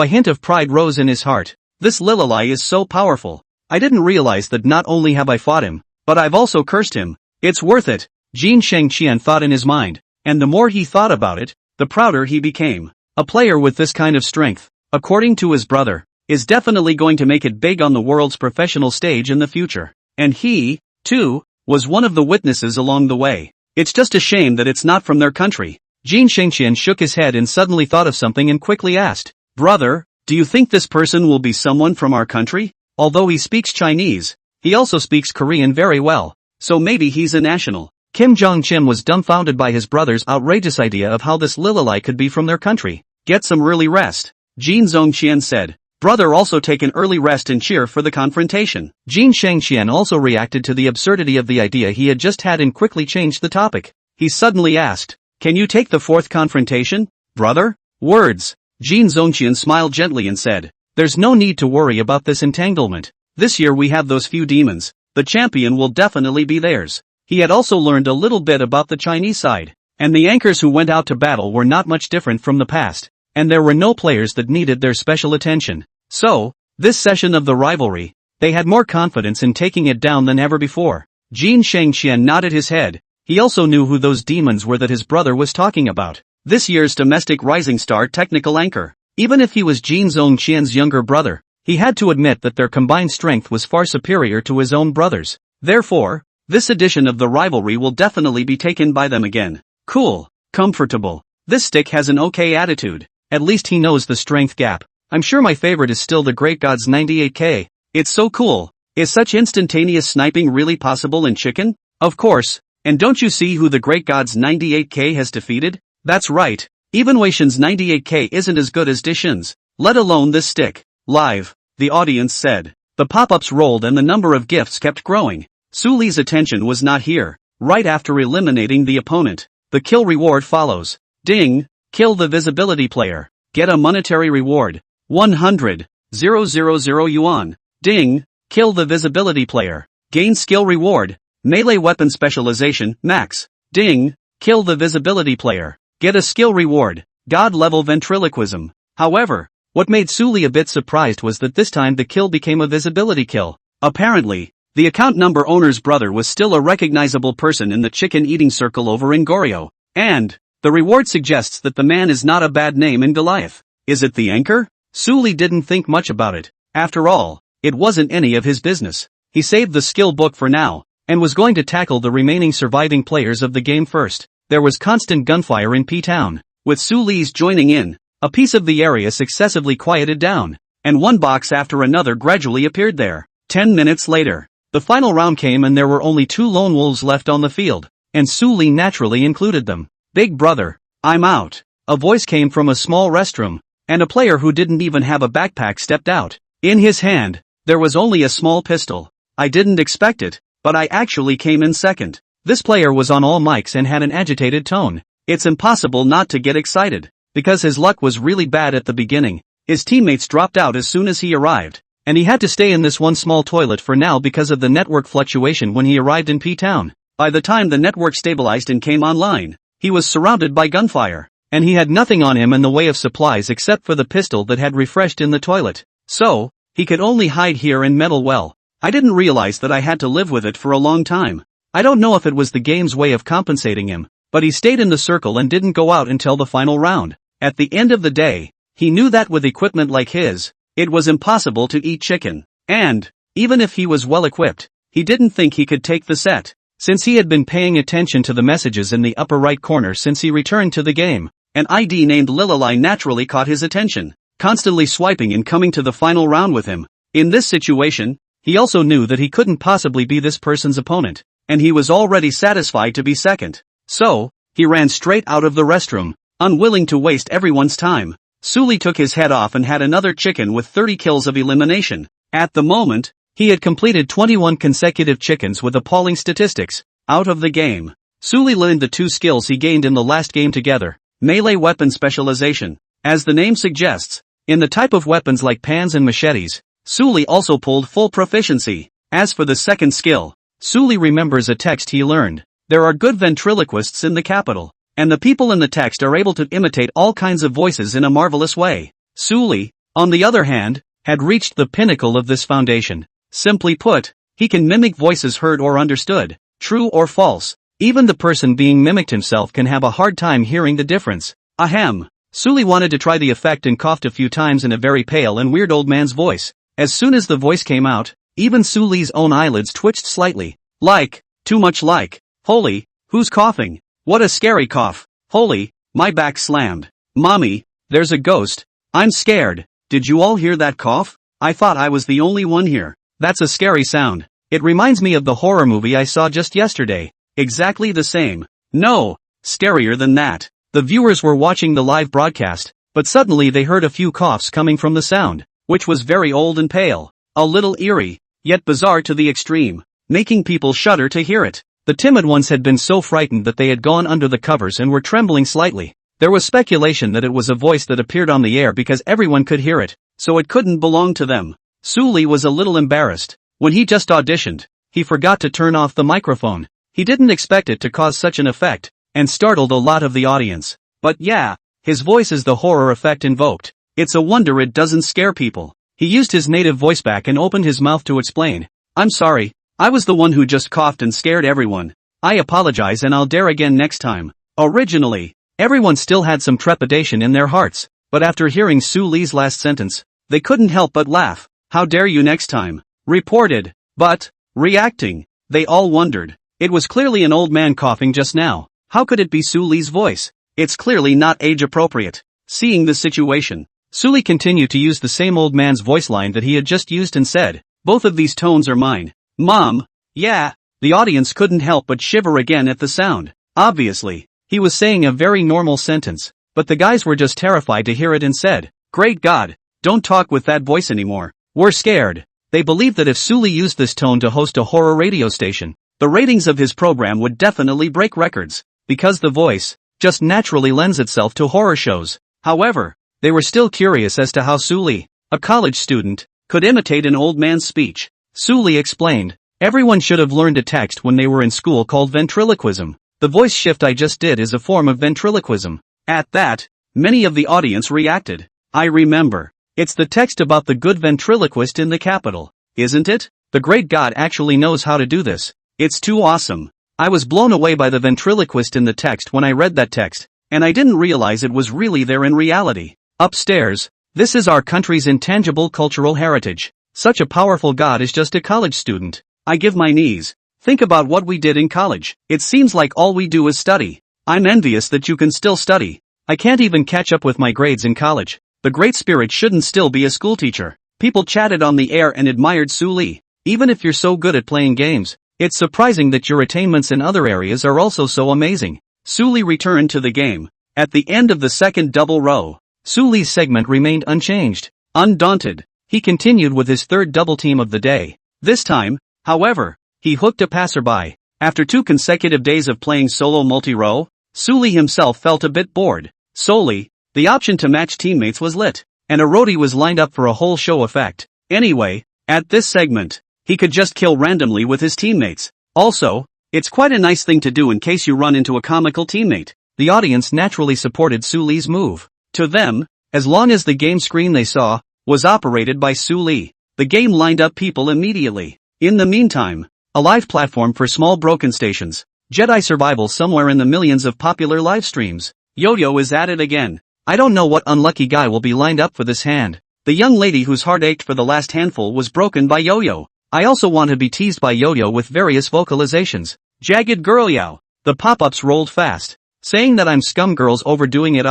a hint of pride rose in his heart. This Lililai is so powerful. I didn't realize that not only have I fought him, but I've also cursed him. It's worth it, Jin Shengqian thought in his mind, and the more he thought about it, the prouder he became. A player with this kind of strength, according to his brother, is definitely going to make it big on the world's professional stage in the future. And he, too, was one of the witnesses along the way. It's just a shame that it's not from their country. Jin Shengqian shook his head and suddenly thought of something and quickly asked, Brother, do you think this person will be someone from our country? Although he speaks Chinese, he also speaks Korean very well, so maybe he's a national. Kim Jong-chim was dumbfounded by his brother's outrageous idea of how this Lililai could be from their country. Get some early rest, Jin Zongqian said. Brother also take an early rest and cheer for the confrontation. Jin Shengqian also reacted to the absurdity of the idea he had just had and quickly changed the topic. He suddenly asked, Can you take the 4th confrontation, brother? Words. Jin Zongqian smiled gently and said, There's no need to worry about this entanglement. This year we have those few demons. The champion will definitely be theirs. He had also learned a little bit about the Chinese side. And the anchors who went out to battle were not much different from the past. And there were no players that needed their special attention. So, this session of the rivalry, they had more confidence in taking it down than ever before. Jin Shengqian nodded his head. He also knew who those demons were that his brother was talking about. This year's domestic rising star technical anchor. Even if he was Jin Zhongqian's younger brother, he had to admit that their combined strength was far superior to his own brother's. Therefore, this edition of the rivalry will definitely be taken by them again. Cool. Comfortable. This stick has an okay attitude. At least he knows the strength gap. I'm sure my favorite is still the Great God's 98K. It's so cool. Is such instantaneous sniping really possible in Chicken? Of course. And don't you see who the Great God's 98K has defeated? That's right. Even Wei Shen's 98K isn't as good as Dishin's. Let alone this stick. Live. The audience said. The pop-ups rolled and the number of gifts kept growing. Su Li's attention was not here. Right after eliminating the opponent, the kill reward follows. Ding. Kill the visibility player. Get a monetary reward. 100,000 yuan. Ding. Kill the visibility player. Gain skill reward. Melee weapon specialization, max. Ding. Kill the visibility player. Get a skill reward. God level ventriloquism. However, what made Su Li a bit surprised was that this time the kill became a visibility kill. Apparently, the account number owner's brother was still a recognizable person in the chicken eating circle over in Goryeo. And the reward suggests that the man is not a bad name in Goliath. Is it the anchor? Su Li didn't think much about it. After all, it wasn't any of his business. He saved the skill book for now, and was going to tackle the remaining surviving players of the game first. There was constant gunfire in P-Town. With Su Li's joining in, a piece of the area successively quieted down, and one box after another gradually appeared there. 10 minutes later, the final round came and there were only 2 lone wolves left on the field, and Su Li naturally included them. Big brother, I'm out. A voice came from a small restroom, and a player who didn't even have a backpack stepped out. In his hand, there was only a small pistol. I didn't expect it, but I actually came in second. This player was on all mics and had an agitated tone. It's impossible not to get excited, because his luck was really bad at the beginning. His teammates dropped out as soon as he arrived, and he had to stay in this one small toilet for now because of the network fluctuation when he arrived in P-Town. By the time the network stabilized and came online, he was surrounded by gunfire, and he had nothing on him in the way of supplies except for the pistol that had refreshed in the toilet. So, he could only hide here and meddle well. I didn't realize that I had to live with it for a long time. I don't know if it was the game's way of compensating him, but he stayed in the circle and didn't go out until the final round. At the end of the day, he knew that with equipment like his, it was impossible to eat chicken. And, even if he was well equipped, he didn't think he could take the set. Since he had been paying attention to the messages in the upper right corner since he returned to the game, an ID named Lililai naturally caught his attention, constantly swiping and coming to the final round with him. In this situation, he also knew that he couldn't possibly be this person's opponent, and he was already satisfied to be second. So, he ran straight out of the restroom, unwilling to waste everyone's time. Su Li took his head off and had another chicken with 30 kills of elimination. At the moment, he had completed 21 consecutive chickens with appalling statistics. Out of the game, Su Li learned the 2 skills he gained in the last game together. Melee weapon specialization. As the name suggests, in the type of weapons like pans and machetes, Su Li also pulled full proficiency. As for the second skill, Su Li remembers a text he learned. There are good ventriloquists in the capital, and the people in the text are able to imitate all kinds of voices in a marvelous way. Su Li, on the other hand, had reached the pinnacle of this foundation. Simply put, he can mimic voices heard or understood, true or false. Even the person being mimicked himself can have a hard time hearing the difference. Ahem. Su Li wanted to try the effect and coughed a few times in a very pale and weird old man's voice. As soon as the voice came out, even Su Li's own eyelids twitched slightly. Like, too much like. Holy, who's coughing? What a scary cough. Holy, my back slammed. Mommy, there's a ghost. I'm scared. Did you all hear that cough? I thought I was the only one here. That's a scary sound. It reminds me of the horror movie I saw just yesterday. Exactly the same. No, scarier than that. The viewers were watching the live broadcast, but suddenly they heard a few coughs coming from the sound, which was very old and pale, a little eerie, yet bizarre to the extreme, making people shudder to hear it. The timid ones had been so frightened that they had gone under the covers and were trembling slightly. There was speculation that it was a voice that appeared on the air because everyone could hear it, so it couldn't belong to them. Suli was a little embarrassed. When he just auditioned, he forgot to turn off the microphone. He didn't expect it to cause such an effect, and startled a lot of the audience. But yeah, his voice is the horror effect invoked. It's a wonder it doesn't scare people. He used his native voice back and opened his mouth to explain. I'm sorry, I was the one who just coughed and scared everyone. I apologize and I'll dare again next time. Originally, everyone still had some trepidation in their hearts, but after hearing Suli's last sentence, they couldn't help but laugh. How dare you next time? Reported. But, reacting, they all wondered. It was clearly an old man coughing just now. How could it be Suli's voice? It's clearly not age appropriate. Seeing the situation, Suli continued to use the same old man's voice line that he had just used and said, both of these tones are mine. Mom? Yeah. The audience couldn't help but shiver again at the sound. Obviously, he was saying a very normal sentence, but the guys were just terrified to hear it and said, Great God, don't talk with that voice anymore. We're scared. They believed that if Suli used this tone to host a horror radio station, the ratings of his program would definitely break records, because the voice just naturally lends itself to horror shows. However, they were still curious as to how Suli, a college student, could imitate an old man's speech. Suli explained, everyone should have learned a text when they were in school called ventriloquism. The voice shift I just did is a form of ventriloquism. At that, many of the audience reacted. I remember. It's the text about the good ventriloquist in the capital, isn't it? The great God actually knows how to do this. It's too awesome. I was blown away by the ventriloquist in the text when I read that text, and I didn't realize it was really there in reality. Upstairs, this is our country's intangible cultural heritage. Such a powerful God is just a college student. I give my knees. Think about what we did in college. It seems like all we do is study. I'm envious that you can still study. I can't even catch up with my grades in college. The Great Spirit shouldn't still be a schoolteacher. People chatted on the air and admired Suli. Even if you're so good at playing games, it's surprising that your attainments in other areas are also so amazing. Suli returned to the game. At the end of the second double row, Suli's segment remained unchanged. Undaunted, he continued with his third double team of the day. This time, however, he hooked a passerby. After 2 consecutive days of playing solo multi-row, Suli himself felt a bit bored. Solely, the option to match teammates was lit, and a roadie was lined up for a whole show effect. Anyway, at this segment, he could just kill randomly with his teammates. Also, it's quite a nice thing to do in case you run into a comical teammate. The audience naturally supported Suli's move. To them, as long as the game screen they saw was operated by Suli, the game lined up people immediately. In the meantime, a live platform for small broken stations, Jedi Survival somewhere in the millions of popular live streams. Yo-Yo is at it again. I don't know what unlucky guy will be lined up for this hand. The young lady whose heart ached for the last handful was broken by Yo-Yo. I also want to be teased by Yo-Yo with various vocalizations. Jagged girl yow. The pop-ups rolled fast, saying that I'm scum girls overdoing it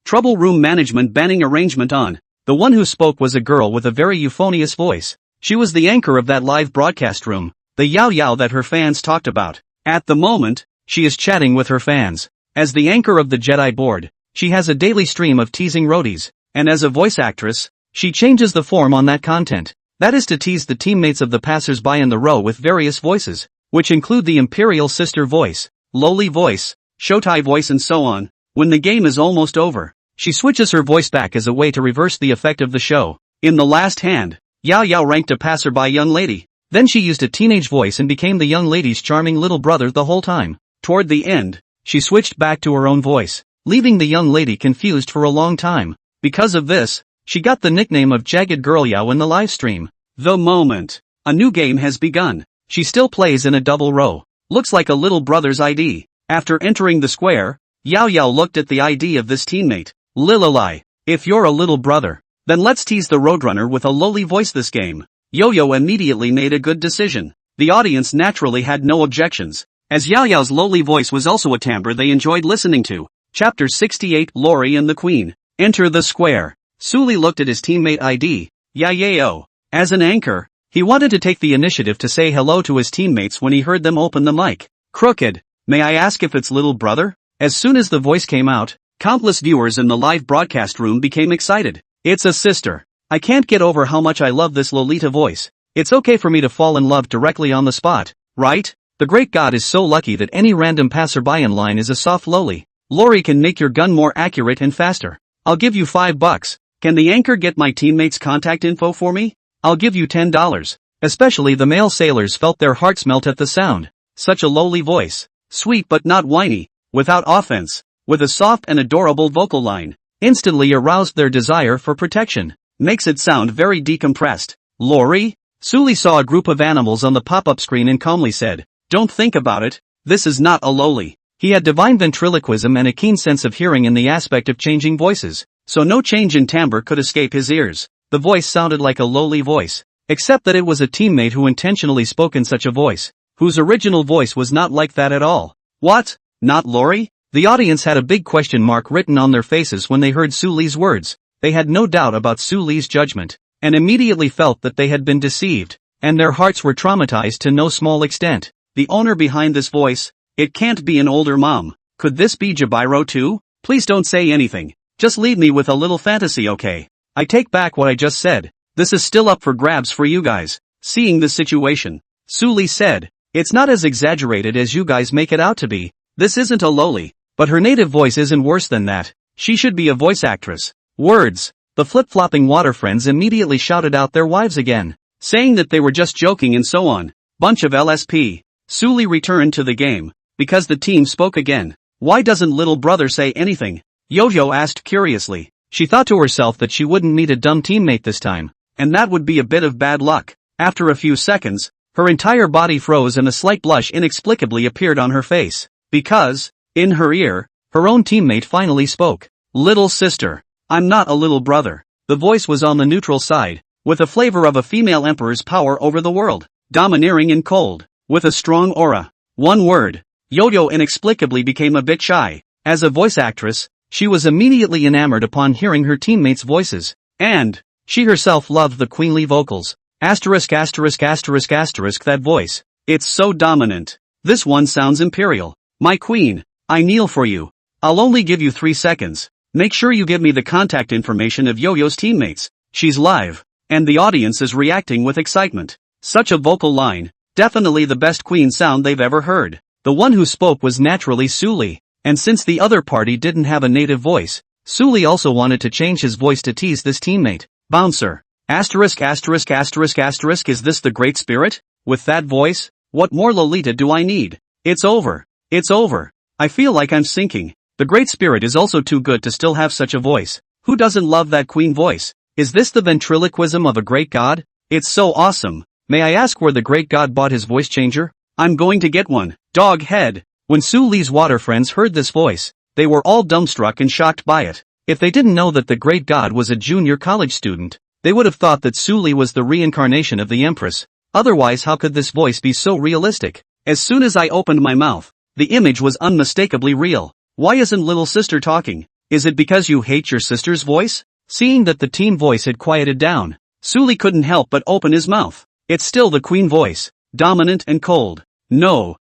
trouble room management banning arrangement on. The one who spoke was a girl with a very euphonious voice. She was the anchor of that live broadcast room, the yow that her fans talked about. At the moment, she is chatting with her fans. As the anchor of the Jedi board, she has a daily stream of teasing roadies, and as a voice actress, she changes the form on that content. That is to tease the teammates of the passers-by in the row with various voices, which include the Imperial Sister voice, lowly voice, Shotai voice and so on. When the game is almost over, she switches her voice back as a way to reverse the effect of the show. In the last hand, Yao ranked a passerby young lady. Then she used a teenage voice and became the young lady's charming little brother the whole time. Toward the end, she switched back to her own voice, leaving the young lady confused for a long time. Because of this, she got the nickname of Jagged Girl Yao in the live stream. The moment. A new game has begun. She still plays in a double row. Looks like a little brother's ID. After entering the square, Yao looked at the ID of this teammate. Lililai. If you're a little brother, then let's tease the Roadrunner with a lowly voice this game. Yo-Yo immediately made a good decision. The audience naturally had no objections, as Yao's lowly voice was also a timbre they enjoyed listening to. Chapter 68 Lori and the Queen. Enter the square. Suli looked at his teammate ID, Yao. As an anchor, he wanted to take the initiative to say hello to his teammates when he heard them open the mic. Crooked, may I ask if it's little brother? As soon as the voice came out, countless viewers in the live broadcast room became excited. It's a sister. I can't get over how much I love this Lolita voice. It's okay for me to fall in love directly on the spot, right? The great God is so lucky that any random passerby in line is a soft lowly. Lori can make your gun more accurate and faster. I'll give you $5. Can the anchor get my teammates' contact info for me? I'll give you $10. Especially the male sailors felt their hearts melt at the sound. Such a lowly voice. Sweet but not whiny. Without offense. With a soft and adorable vocal line. Instantly aroused their desire for protection. Makes it sound very decompressed. Lori? Sully saw a group of animals on the pop-up screen and calmly said, "Don't think about it. This is not a lowly." He had divine ventriloquism and a keen sense of hearing in the aspect of changing voices, so no change in timbre could escape his ears. The voice sounded like a lowly voice, except that it was a teammate who intentionally spoke in such a voice, whose original voice was not like that at all. What? Not Lori? The audience had a big question mark written on their faces when they heard Sully's words. They had no doubt about Sully's judgment, and immediately felt that they had been deceived, and their hearts were traumatized to no small extent. The owner behind this voice? It can't be an older mom. Could this be Jabiro too? Please don't say anything. Just leave me with a little fantasy, okay? I take back what I just said. This is still up for grabs for you guys. Seeing the situation, Sully said, "It's not as exaggerated as you guys make it out to be. This isn't a lowly, but her native voice isn't worse than that. She should be a voice actress." Words. The flip-flopping water friends immediately shouted out their wives again, saying that they were just joking and so on. Bunch of LSP. Sully returned to the game, because the team spoke again. Why doesn't little brother say anything? Yo-Yo asked curiously. She thought to herself that she wouldn't meet a dumb teammate this time, and that would be a bit of bad luck. After a few seconds, her entire body froze and a slight blush inexplicably appeared on her face, because, in her ear, her own teammate finally spoke. "Little sister. I'm not a little brother." The voice was on the neutral side, with a flavor of a female emperor's power over the world, domineering and cold, with a strong aura. One word. Yo-Yo inexplicably became a bit shy. As a voice actress, she was immediately enamored upon hearing her teammates' voices, and she herself loved the queenly vocals. Asterisk asterisk asterisk asterisk that voice. It's so dominant. This one sounds imperial. My queen, I kneel for you. I'll only give you 3 seconds. Make sure you give me the contact information of Yo-Yo's teammates. She's live, and the audience is reacting with excitement. Such a vocal line. Definitely the best queen sound they've ever heard. The one who spoke was naturally Sully, and since the other party didn't have a native voice, Sully also wanted to change his voice to tease this teammate. Bouncer. Asterisk asterisk asterisk asterisk is this the Great Spirit? With that voice? What more Lolita do I need? It's over. It's over. I feel like I'm sinking. The Great Spirit is also too good to still have such a voice. Who doesn't love that queen voice? Is this the ventriloquism of a great god? It's so awesome. May I ask where the great god bought his voice changer? I'm going to get one. Dog head. When Sully's water friends heard this voice, they were all dumbstruck and shocked by it. If they didn't know that the great god was a junior college student, they would have thought that Sully was the reincarnation of the Empress. Otherwise, how could this voice be so realistic? As soon as I opened my mouth, the image was unmistakably real. Why isn't little sister talking? Is it because you hate your sister's voice? Seeing that the team voice had quieted down, Sully couldn't help but open his mouth. It's still the queen voice, dominant and cold. No,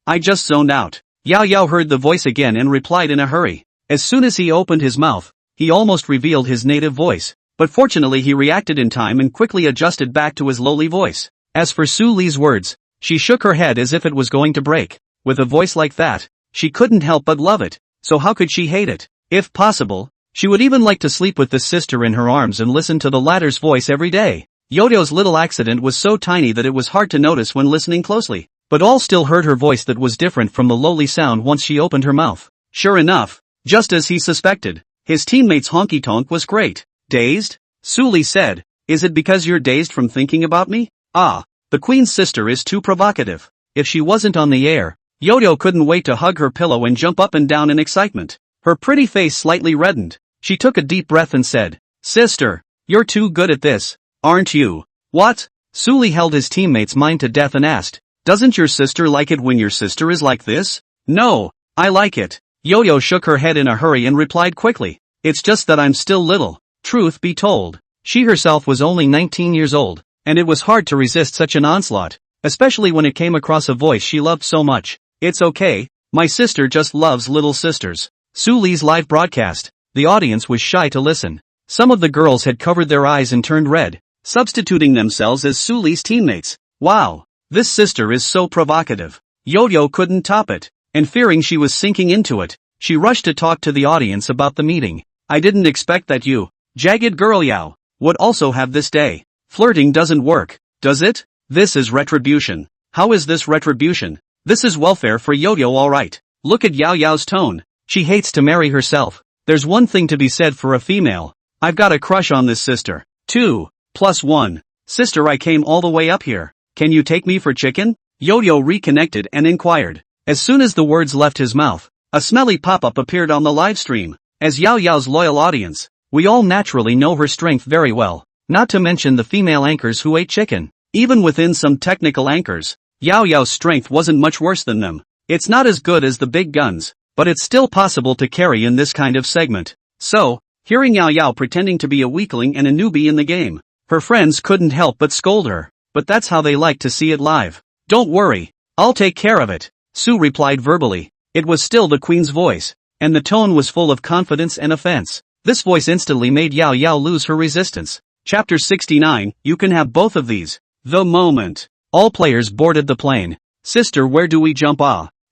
I just zoned out. Yao Yao heard the voice again and replied in a hurry. As soon as he opened his mouth, he almost revealed his native voice, but fortunately he reacted in time and quickly adjusted back to his lowly voice. As for Sully's words, she shook her head as if it was going to break. With a voice like that, she couldn't help but love it, so how could she hate it? If possible, she would even like to sleep with this sister in her arms and listen to the latter's voice every day. Yo-Yo's little accident was so tiny that it was hard to notice when listening closely, but all still heard her voice that was different from the lowly sound once she opened her mouth. Sure enough, just as he suspected, his teammate's honky-tonk was great. Dazed? Sully said, "Is it because you're dazed from thinking about me?" Ah, the queen's sister is too provocative. If she wasn't on the air, Yo-Yo couldn't wait to hug her pillow and jump up and down in excitement. Her pretty face slightly reddened. She took a deep breath and said, "Sister, you're too good at this, aren't you?" What? Sully held his teammate's mind to death and asked, "Doesn't your sister like it when your sister is like this?" "No, I like it." Yo-Yo shook her head in a hurry and replied quickly, "It's just that I'm still little." Truth be told, she herself was only 19 years old, and it was hard to resist such an onslaught, especially when it came across a voice she loved so much. "It's okay, my sister just loves little sisters." Sully's live broadcast. The audience was shy to listen. Some of the girls had covered their eyes and turned red, substituting themselves as Sully's teammates. Wow, this sister is so provocative. Yo-Yo couldn't top it, and fearing she was sinking into it, she rushed to talk to the audience about the meeting. "I didn't expect that you, jagged girl Yao, would also have this day. Flirting doesn't work, does it? This is retribution. How is this retribution? This is welfare for Yo-Yo, alright. Look at Yao Yao's tone. She hates to marry herself. There's one thing to be said for a female. I've got a crush on this sister. 2 + 1. Sister, I came all the way up here. Can you take me for chicken? Yo-Yo reconnected and inquired. As soon as the words left his mouth, a smelly pop-up appeared on the live stream. As Yao Yao's loyal audience, we all naturally know her strength very well, not to mention the female anchors who ate chicken. Even within some technical anchors, Yao Yao's strength wasn't much worse than them. It's not as good as the big guns, but it's still possible to carry in this kind of segment. So, hearing Yao Yao pretending to be a weakling and a newbie in the game, her friends couldn't help but scold her. But that's how they like to see it live. Don't worry, I'll take care of it, Sue replied verbally. It was still the queen's voice, and the tone was full of confidence and offense. This voice instantly made Yao Yao lose her resistance. Chapter 69, you can have both of these. The moment all players boarded the plane. Sister, where do we jump?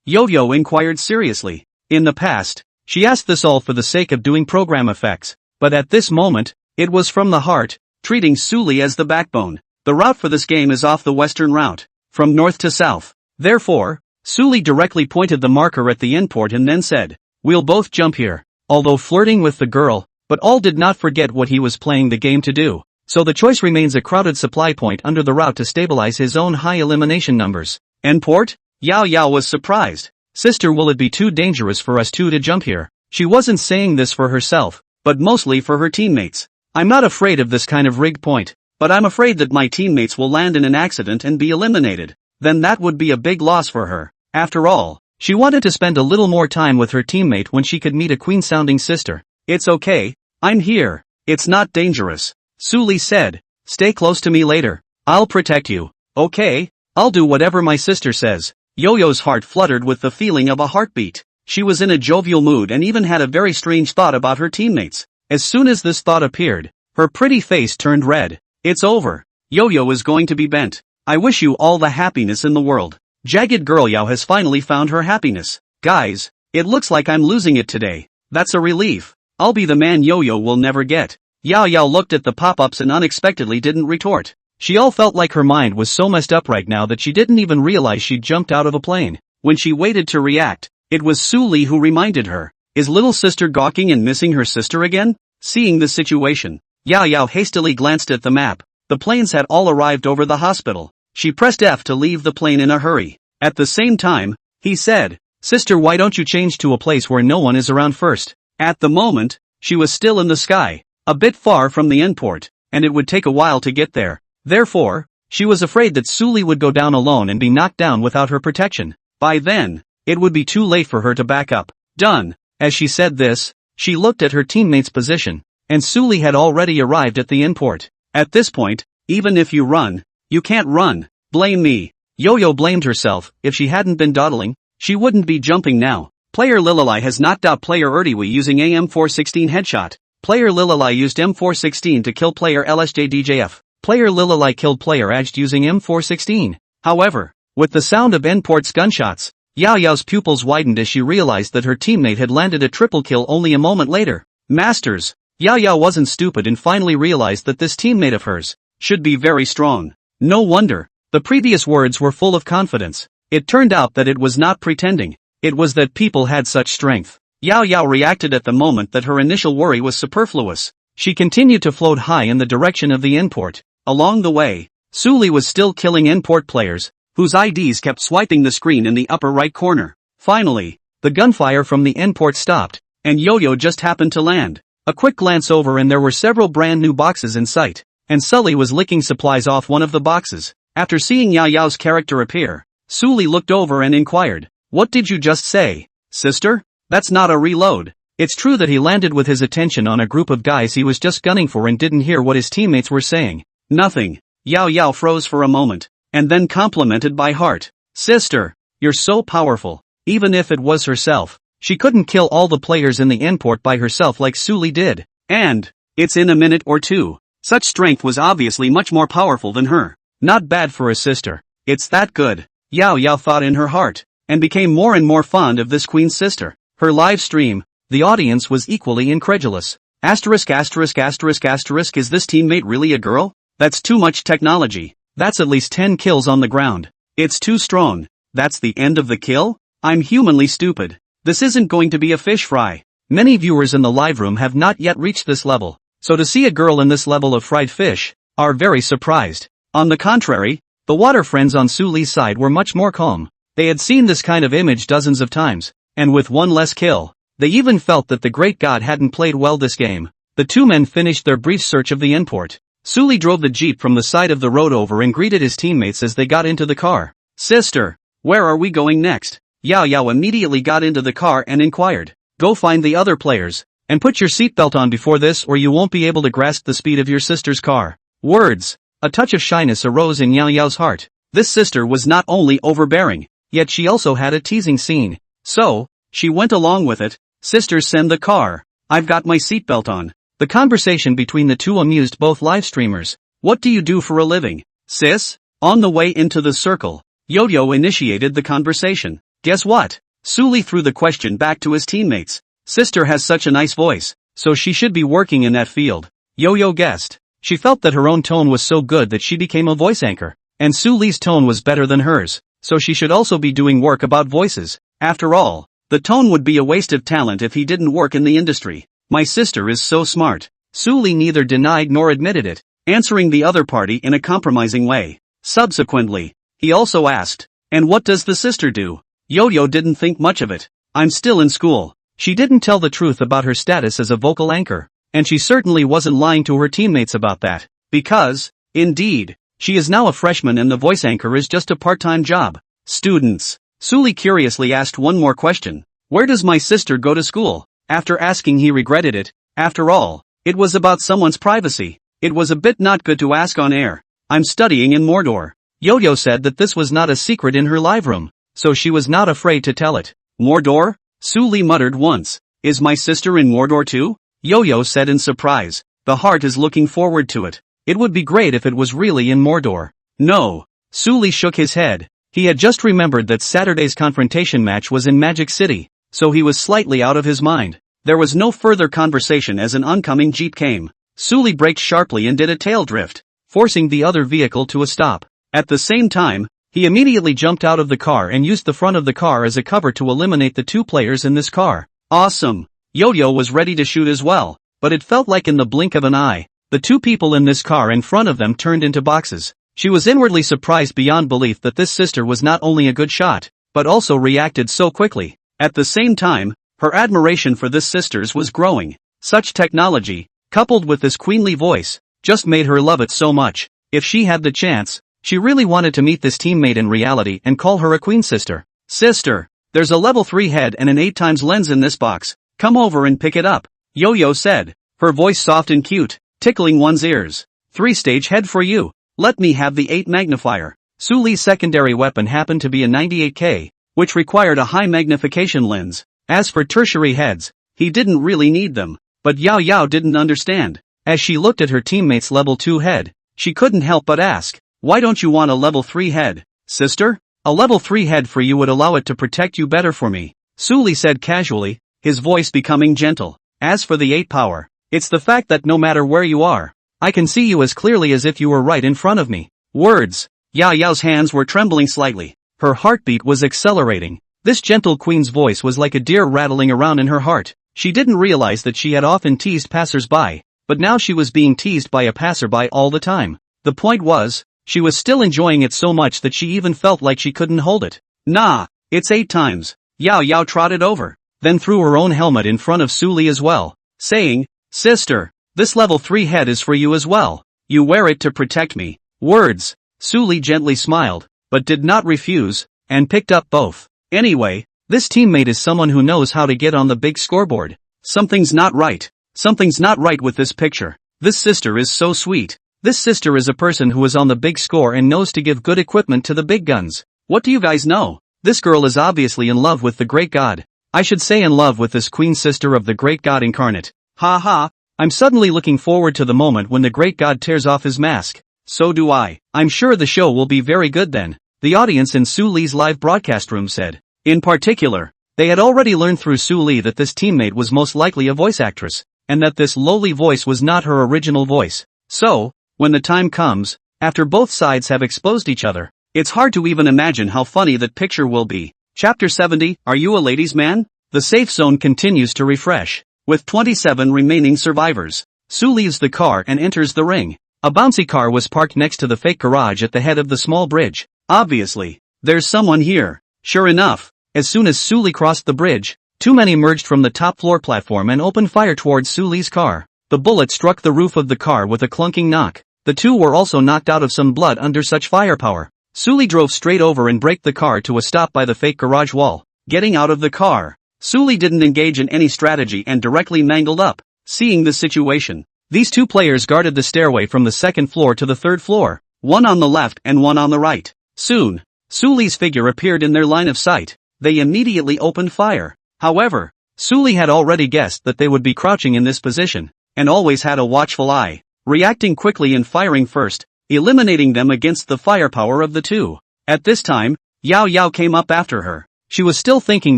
Yo-Yo inquired seriously. In the past, she asked this all for the sake of doing program effects, but at this moment, it was from the heart, treating Suli as the backbone. The route for this game is off the western route, from north to south. Therefore, Suli directly pointed the marker at the endport and then said, we'll both jump here. Although flirting with the girl, but all did not forget what he was playing the game to do. So the choice remains a crowded supply point under the route to stabilize his own high elimination numbers. Endport? Yao Yao was surprised. Sister, will it be too dangerous for us two to jump here? She wasn't saying this for herself, but mostly for her teammates. I'm not afraid of this kind of rigged point, but I'm afraid that my teammates will land in an accident and be eliminated. Then that would be a big loss for her. After all, she wanted to spend a little more time with her teammate when she could meet a queen-sounding sister. It's okay, I'm here. It's not dangerous, Suli said. Stay close to me later. I'll protect you. Okay, I'll do whatever my sister says. Yo-Yo's heart fluttered with the feeling of a heartbeat. She was in a jovial mood and even had a very strange thought about her teammates. As soon as this thought appeared, her pretty face turned red. It's over. Yo-Yo is going to be bent. I wish you all the happiness in the world. Jagged Girl Yao has finally found her happiness. Guys, it looks like I'm losing it today. That's a relief. I'll be the man Yo-Yo will never get. Yao Yao looked at the pop-ups and unexpectedly didn't retort. She all felt like her mind was so messed up right now that she didn't even realize she'd jumped out of a plane. When she waited to react, it was Suli who reminded her. Is little sister gawking and missing her sister again? Seeing the situation, Yao Yao hastily glanced at the map. The planes had all arrived over the hospital. She pressed F to leave the plane in a hurry. At the same time, he said, Sister, why don't you change to a place where no one is around first? At the moment, she was still in the sky, a bit far from the endport, and it would take a while to get there. Therefore, she was afraid that Suli would go down alone and be knocked down without her protection. By then, it would be too late for her to back up. Done. As she said this, she looked at her teammate's position, and Suli had already arrived at the endport. At this point, even if you run, you can't run. Blame me. Yo-Yo blamed herself. If she hadn't been dawdling, she wouldn't be jumping now. Player Lililai has knocked out player Erdiwi using AM416 headshot. Player Lililai used M416 to kill player LSJDJF. Player Lililai killed player Ajd using M416. However, with the sound of endport's gunshots, Yao Yao's pupils widened as she realized that her teammate had landed a triple kill only a moment later. Masters. Yao Yao wasn't stupid and finally realized that this teammate of hers should be very strong. No wonder. The previous words were full of confidence. It turned out that it was not pretending. It was that people had such strength. Yao Yao reacted at the moment that her initial worry was superfluous. She continued to float high in the direction of the endport. Along the way, Suli was still killing endport players, whose IDs kept swiping the screen in the upper right corner. Finally, the gunfire from the endport stopped, and Yo-Yo just happened to land. A quick glance over and there were several brand new boxes in sight, and Sully was licking supplies off one of the boxes. After seeing Yao Yao's character appear, Suli looked over and inquired, What did you just say, sister? That's not a reload. It's true that he landed with his attention on a group of guys he was just gunning for and didn't hear what his teammates were saying. Nothing. Yao Yao froze for a moment, and then complimented by heart. Sister, you're so powerful. Even if it was herself, she couldn't kill all the players in the endport by herself like Suli did. And, it's in a minute or two. Such strength was obviously much more powerful than her. Not bad for a sister. It's that good. Yao Yao thought in her heart, and became more and more fond of this queen's sister. Her live stream, the audience was equally incredulous. Asterisk asterisk asterisk asterisk, is this teammate really a girl? That's too much technology. That's at least 10 kills on the ground. It's too strong. That's the end of the kill? I'm humanly stupid. This isn't going to be a fish fry. Many viewers in the live room have not yet reached this level, so to see a girl in this level of fried fish, are very surprised. On the contrary, the water friends on Su Li's side were much more calm. They had seen this kind of image dozens of times, and with one less kill, they even felt that the great god hadn't played well this game. The two men finished their brief search of the import. Su Li drove the jeep from the side of the road over and greeted his teammates as they got into the car. Sister, where are we going next? Yao Yao immediately got into the car and inquired. Go find the other players, and put your seatbelt on before this or you won't be able to grasp the speed of your sister's car. Words. A touch of shyness arose in Yao Yao's heart. This sister was not only overbearing, yet she also had a teasing scene. So, she went along with it. Sister, send the car. I've got my seatbelt on. The conversation between the two amused both live streamers. What do you do for a living, sis? On the way into the circle, Yo-Yo initiated the conversation. Guess what? Su Li threw the question back to his teammates. Sister has such a nice voice, so she should be working in that field. Yo-Yo guessed. She felt that her own tone was so good that she became a voice anchor, and Su Li's tone was better than hers, so she should also be doing work about voices. After all, the tone would be a waste of talent if he didn't work in the industry. My sister is so smart. Su Li neither denied nor admitted it, answering the other party in a compromising way. Subsequently, he also asked, and what does the sister do? Yo-Yo didn't think much of it. I'm still in school. She didn't tell the truth about her status as a vocal anchor, and she certainly wasn't lying to her teammates about that, because, indeed, she is now a freshman and the voice anchor is just a part-time job. Students. Su Li curiously asked one more question. Where does my sister go to school? After asking, he regretted it. After all, it was about someone's privacy. It was a bit not good to ask on air. I'm studying in Mordor. Yo-Yo said that this was not a secret in her live room, so she was not afraid to tell it. Mordor? Su Li muttered once. Is my sister in Mordor too? Yo-Yo said in surprise. The heart is looking forward to it. It would be great if it was really in Mordor. No. Su Li shook his head. He had just remembered that Saturday's confrontation match was in Magic City, so he was slightly out of his mind. There was no further conversation as an oncoming jeep came. Su Li braked sharply and did a tail drift, forcing the other vehicle to a stop. At the same time, he immediately jumped out of the car and used the front of the car as a cover to eliminate the two players in this car. Awesome! Yo-Yo was ready to shoot as well, but it felt like in the blink of an eye, the two people in this car in front of them turned into boxes. She was inwardly surprised beyond belief that this sister was not only a good shot, but also reacted so quickly. At the same time, her admiration for this sister's was growing. Such technology, coupled with this queenly voice, just made her love it so much. If she had the chance, she really wanted to meet this teammate in reality and call her a queen sister. Sister, there's a level 3 head and an 8x lens in this box. Come over and pick it up, Yo-Yo said, her voice soft and cute, tickling one's ears. 3-stage head for you. Let me have the 8 magnifier. Su Li's secondary weapon happened to be a 98K, which required a high magnification lens. As for tertiary heads, he didn't really need them, but Yao Yao didn't understand. As she looked at her teammate's level 2 head, she couldn't help but ask, why don't you want a level 3 head, sister? A level 3 head for you would allow it to protect you better for me, Su Li said casually, his voice becoming gentle. As for the 8 power, it's the fact that no matter where you are, I can see you as clearly as if you were right in front of me. Words. Yao Yao's hands were trembling slightly. Her heartbeat was accelerating. This gentle queen's voice was like a deer rattling around in her heart. She didn't realize that she had often teased passers-by, but now she was being teased by a passerby all the time. The point was, she was still enjoying it so much that she even felt like she couldn't hold it. Nah, it's 8 times. Yao Yao trotted over, then threw her own helmet in front of Su Li as well, saying, sister, this level 3 head is for you as well. You wear it to protect me. Words. Su Li gently smiled, but did not refuse, and picked up both. Anyway, this teammate is someone who knows how to get on the big scoreboard. Something's not right. Something's not right with this picture. This sister is so sweet. This sister is a person who is on the big score and knows to give good equipment to the big guns. What do you guys know? This girl is obviously in love with the great god. I should say in love with this queen sister of the great god incarnate. Ha ha, I'm suddenly looking forward to the moment when the great god tears off his mask. So do I. I'm sure the show will be very good then, the audience in Su Li's live broadcast room said. In particular, they had already learned through Su Li that this teammate was most likely a voice actress, and that this lowly voice was not her original voice. So, when the time comes, after both sides have exposed each other. It's hard to even imagine how funny that picture will be. Chapter 70, Are You a Ladies' Man? The safe zone continues to refresh. With 27 remaining survivors, Sue leaves the car and enters the ring. A bouncy car was parked next to the fake garage at the head of the small bridge. Obviously, there's someone here. Sure enough, as soon as Suli crossed the bridge, two men emerged from the top floor platform and opened fire towards Suli's car. The bullet struck the roof of the car with a clunking knock. The two were also knocked out of some blood under such firepower. Suli drove straight over and braked the car to a stop by the fake garage wall. Getting out of the car, Suli didn't engage in any strategy and directly mangled up. Seeing the situation, these two players guarded the stairway from the second floor to the third floor, one on the left and one on the right. Soon, Suli's figure appeared in their line of sight. They immediately opened fire. However, Suli had already guessed that they would be crouching in this position, and always had a watchful eye, reacting quickly and firing first, eliminating them against the firepower of the two. At this time, Yao Yao came up after her. She was still thinking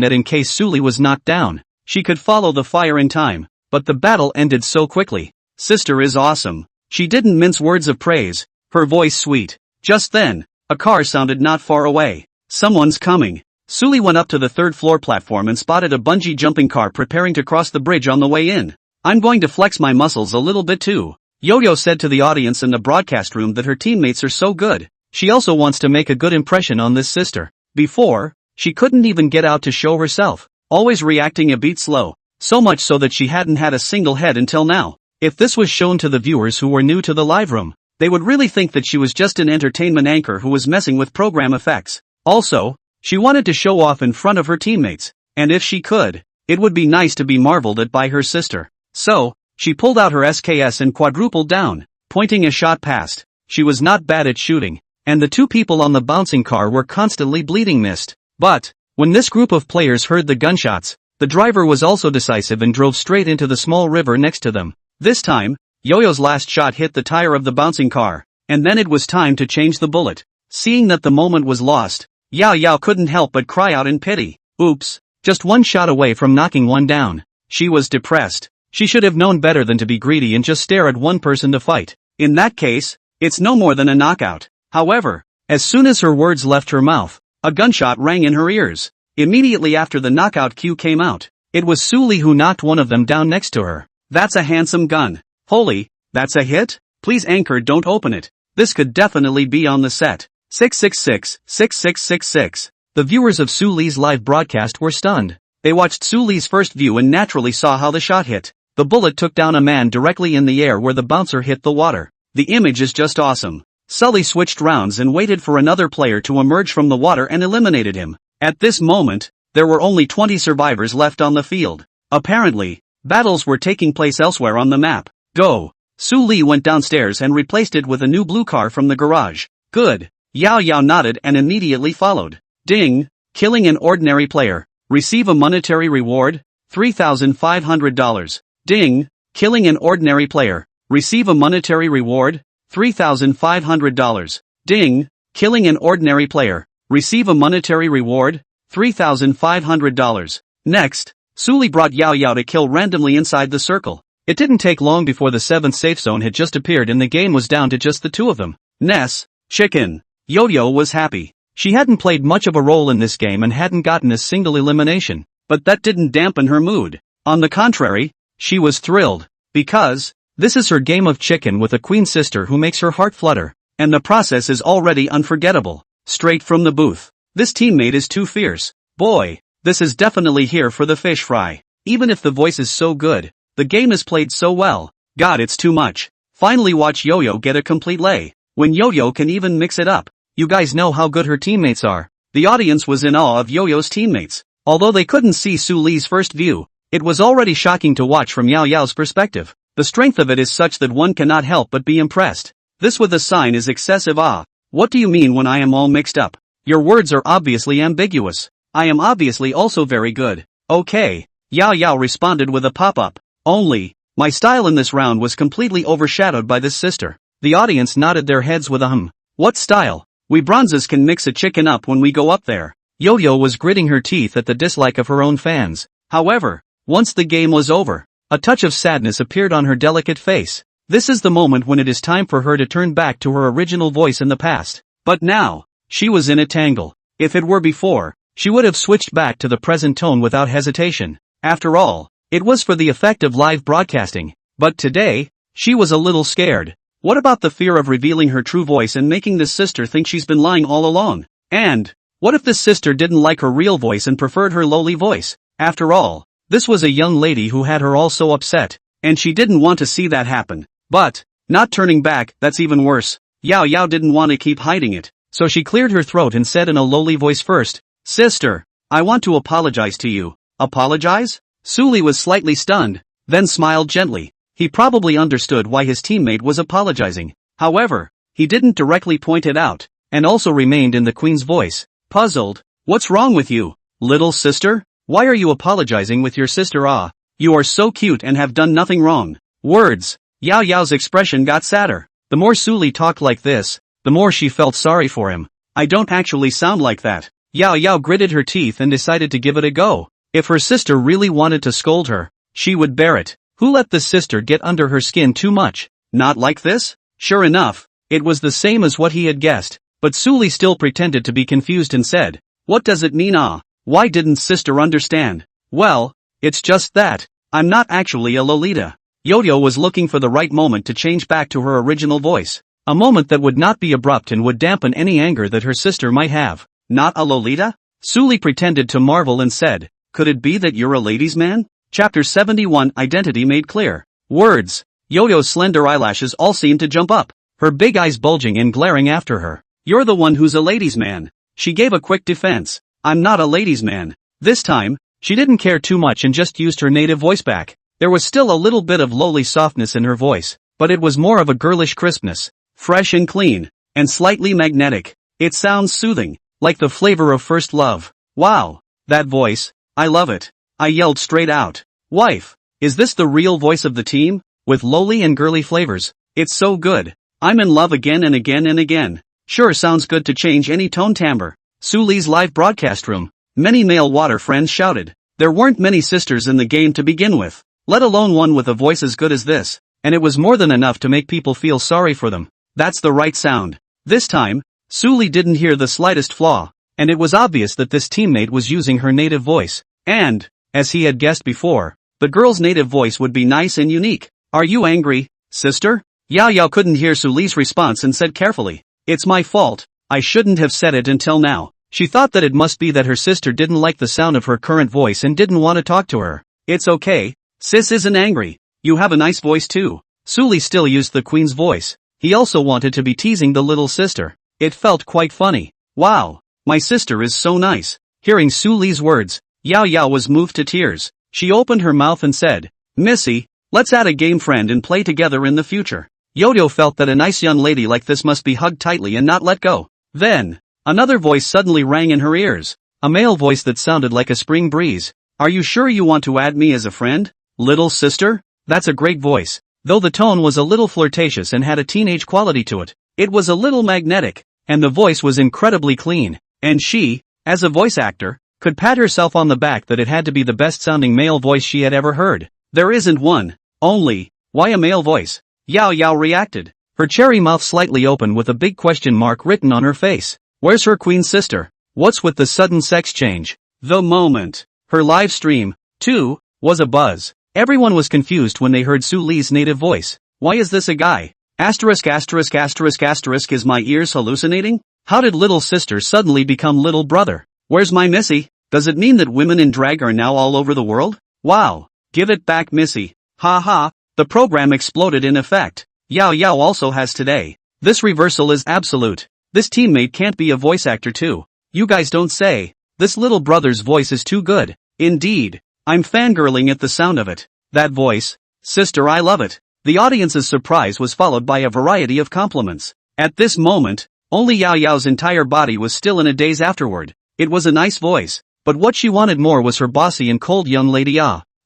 that in case Suli was knocked down, she could follow the fire in time, but the battle ended so quickly. Sister is awesome. She didn't mince words of praise, her voice sweet. Just then, a car sounded not far away. Someone's coming. Suli went up to the third floor platform and spotted a bungee jumping car preparing to cross the bridge on the way in. I'm going to flex my muscles a little bit too. Yo-Yo said to the audience in the broadcast room that her teammates are so good. She also wants to make a good impression on this sister. Before, she couldn't even get out to show herself, always reacting a beat slow, so much so that she hadn't had a single head until now. If this was shown to the viewers who were new to the live room, they would really think that she was just an entertainment anchor who was messing with program effects. Also, she wanted to show off in front of her teammates, and if she could, it would be nice to be marveled at by her sister. So, she pulled out her SKS and quadrupled down, pointing a shot past. She was not bad at shooting, and the two people on the bouncing car were constantly bleeding missed. But, when this group of players heard the gunshots, the driver was also decisive and drove straight into the small river next to them. This time, Yo-Yo's last shot hit the tire of the bouncing car, and then it was time to change the bullet. Seeing that the moment was lost, Yao Yao couldn't help but cry out in pity. Oops, just one shot away from knocking one down. She was depressed. She should have known better than to be greedy and just stare at one person to fight. In that case, it's no more than a knockout. However, as soon as her words left her mouth, a gunshot rang in her ears. Immediately after the knockout cue came out, it was Suli who knocked one of them down next to her. That's a handsome gun. Holy, that's a hit? Please anchor, don't open it. This could definitely be on the set. 666, 6666. The viewers of Suli's live broadcast were stunned. They watched Suli's first view and naturally saw how the shot hit. The bullet took down a man directly in the air where the bouncer hit the water. The image is just awesome. Sully switched rounds and waited for another player to emerge from the water and eliminated him. At this moment, there were only 20 survivors left on the field. Apparently, battles were taking place elsewhere on the map. Go! Su Li went downstairs and replaced it with a new blue car from the garage. Good. Yao Yao nodded and immediately followed. Ding! Killing an ordinary player. Receive a monetary reward, $3,500. Ding! Killing an ordinary player. Receive a monetary reward, $3,500. Ding! Killing an ordinary player. Receive a monetary reward, $3,500. Next, Suli brought Yao Yao to kill randomly inside the circle. It didn't take long before the 7th safe zone had just appeared and the game was down to just the two of them. Ness, chicken. Yo-Yo was happy. She hadn't played much of a role in this game and hadn't gotten a single elimination, but that didn't dampen her mood. On the contrary, she was thrilled. Because, this is her game of chicken with a queen sister who makes her heart flutter, and the process is already unforgettable. Straight from the booth. This teammate is too fierce. Boy, this is definitely here for the fish fry. Even if the voice is so good, the game is played so well. God, it's too much. Finally watch Yo-Yo get a complete lay. When Yo-Yo can even mix it up. You guys know how good her teammates are. The audience was in awe of Yo-Yo's teammates. Although they couldn't see Su Li's first view, it was already shocking to watch from Yao Yao's perspective. The strength of it is such that one cannot help but be impressed. This with a sign is excessive awe. What do you mean when I am all mixed up? Your words are obviously ambiguous. I am obviously also very good. Okay. Yao Yao responded with a pop-up. Only, my style in this round was completely overshadowed by this sister. The audience nodded their heads with a hum. What style? We bronzes can mix a chicken up when we go up there. Yo-Yo was gritting her teeth at the dislike of her own fans. However, once the game was over, a touch of sadness appeared on her delicate face. This is the moment when it is time for her to turn back to her original voice in the past. But now, she was in a tangle. If it were before, she would have switched back to the present tone without hesitation. After all, it was for the effect of live broadcasting. But today, she was a little scared. What about the fear of revealing her true voice and making this sister think she's been lying all along? And what if this sister didn't like her real voice and preferred her lowly voice? After all, this was a young lady who had her all so upset, and she didn't want to see that happen. But, not turning back, that's even worse. Yao Yao didn't want to keep hiding it, so she cleared her throat and said in a lowly voice first, "Sister, I want to apologize to you." Apologize? Suli was slightly stunned, then smiled gently. He probably understood why his teammate was apologizing. However, he didn't directly point it out, and also remained in the queen's voice. Puzzled, "What's wrong with you, little sister? Why are you apologizing with your sister? Ah, you are so cute and have done nothing wrong." Words. Yao Yao's expression got sadder. The more Suli talked like this, the more she felt sorry for him. "I don't actually sound like that." Yao Yao gritted her teeth and decided to give it a go. If her sister really wanted to scold her, she would bear it. Who let the sister get under her skin too much? Not like this? Sure enough, it was the same as what he had guessed. But Suli still pretended to be confused and said, "What does it mean? Ah, why didn't sister understand?" "Well, it's just that I'm not actually a Lolita." Yoyo was looking for the right moment to change back to her original voice. A moment that would not be abrupt and would dampen any anger that her sister might have. "Not a Lolita?" Suli pretended to marvel and said, "Could it be that you're a ladies' man?" Chapter 71 Identity Made Clear. Words. Yoyo's slender eyelashes all seemed to jump up, her big eyes bulging and glaring after her. "You're the one who's a ladies' man." She gave a quick defense. "I'm not a ladies' man." This time, she didn't care too much and just used her native voice back. There was still a little bit of lowly softness in her voice, but it was more of a girlish crispness, fresh and clean, and slightly magnetic. It sounds soothing, like the flavor of first love. "Wow, that voice, I love it." I yelled straight out. "Wife, is this the real voice of the team? With lowly and girly flavors? It's so good. I'm in love again and again and again." Sure sounds good to change any tone timbre. Suli's live broadcast room. Many male water friends shouted. There weren't many sisters in the game to begin with, let alone one with a voice as good as this, and it was more than enough to make people feel sorry for them. That's the right sound. This time, Suli didn't hear the slightest flaw, and it was obvious that this teammate was using her native voice. And, as he had guessed before, the girl's native voice would be nice and unique. "Are you angry, sister?" Yao Yao couldn't hear Suli's response and said carefully, "It's my fault, I shouldn't have said it until now." She thought that it must be that her sister didn't like the sound of her current voice and didn't want to talk to her. "It's okay, sis isn't angry, you have a nice voice too." Suli still used the queen's voice. He also wanted to be teasing the little sister. It felt quite funny. "Wow, my sister is so nice." Hearing Suli's words, Yao Yao was moved to tears. She opened her mouth and said, "Missy, let's add a game friend and play together in the future." Yoyo felt that a nice young lady like this must be hugged tightly and not let go. Then, another voice suddenly rang in her ears. A male voice that sounded like a spring breeze. "Are you sure you want to add me as a friend, little sister?" That's a great voice. Though the tone was a little flirtatious and had a teenage quality to it, it was a little magnetic, and the voice was incredibly clean. And she, as a voice actor, could pat herself on the back that it had to be the best sounding male voice she had ever heard. There isn't one. Only, why a male voice? Yao Yao reacted, her cherry mouth slightly open with a big question mark written on her face. Where's her queen sister? What's with the sudden sex change? The moment. Her live stream, too, was a buzz. Everyone was confused when they heard Suli's native voice. Why is this a guy? Asterisk asterisk asterisk asterisk, is my ears hallucinating? How did little sister suddenly become little brother? Where's my Missy? Does it mean that women in drag are now all over the world? Wow. Give it back, Missy. Ha ha. The program exploded in effect. Yao Yao also has today. This reversal is absolute. This teammate can't be a voice actor too. You guys don't say. This little brother's voice is too good. Indeed. I'm fangirling at the sound of it. That voice. Sister, I love it. The audience's surprise was followed by a variety of compliments. At this moment, only Yao Yao's entire body was still in a daze afterward. It was a nice voice, but what she wanted more was her bossy and cold young lady.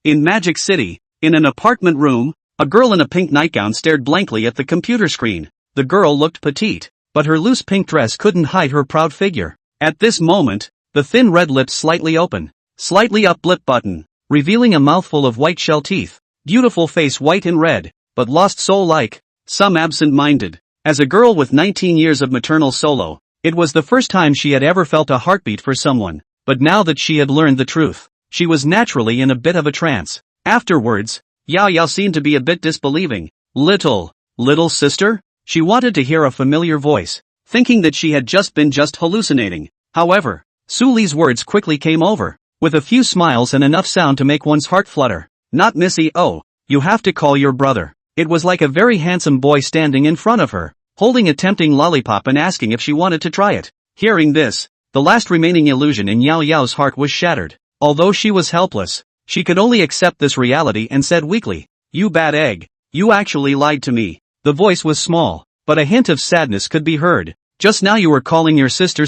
In Magic City, in an apartment room, a girl in a pink nightgown stared blankly at the computer screen. The girl looked petite, but her loose pink dress couldn't hide her proud figure. At this moment, the thin red lips slightly open, slightly up lip button, revealing a mouthful of white shell teeth, beautiful face white and red, but lost soul like some absent-minded. As a girl with 19 years of maternal solo, it was the first time she had ever felt a heartbeat for someone, but now that she had learned the truth, she was naturally in a bit of a trance. Afterwards, Yao Yao seemed to be a bit disbelieving. Little sister? She wanted to hear a familiar voice, thinking that she had just been hallucinating. However, Su Li's words quickly came over, with a few smiles and enough sound to make one's heart flutter. Not Missy, oh, you have to call your brother. It was like a very handsome boy standing in front of her, holding a tempting lollipop and asking if she wanted to try it. Hearing this, the last remaining illusion in Yao Yao's heart was shattered. Although she was helpless, she could only accept this reality and said weakly, "You bad egg, you actually lied to me." The voice was small, but a hint of sadness could be heard. "Just now you were calling your sister.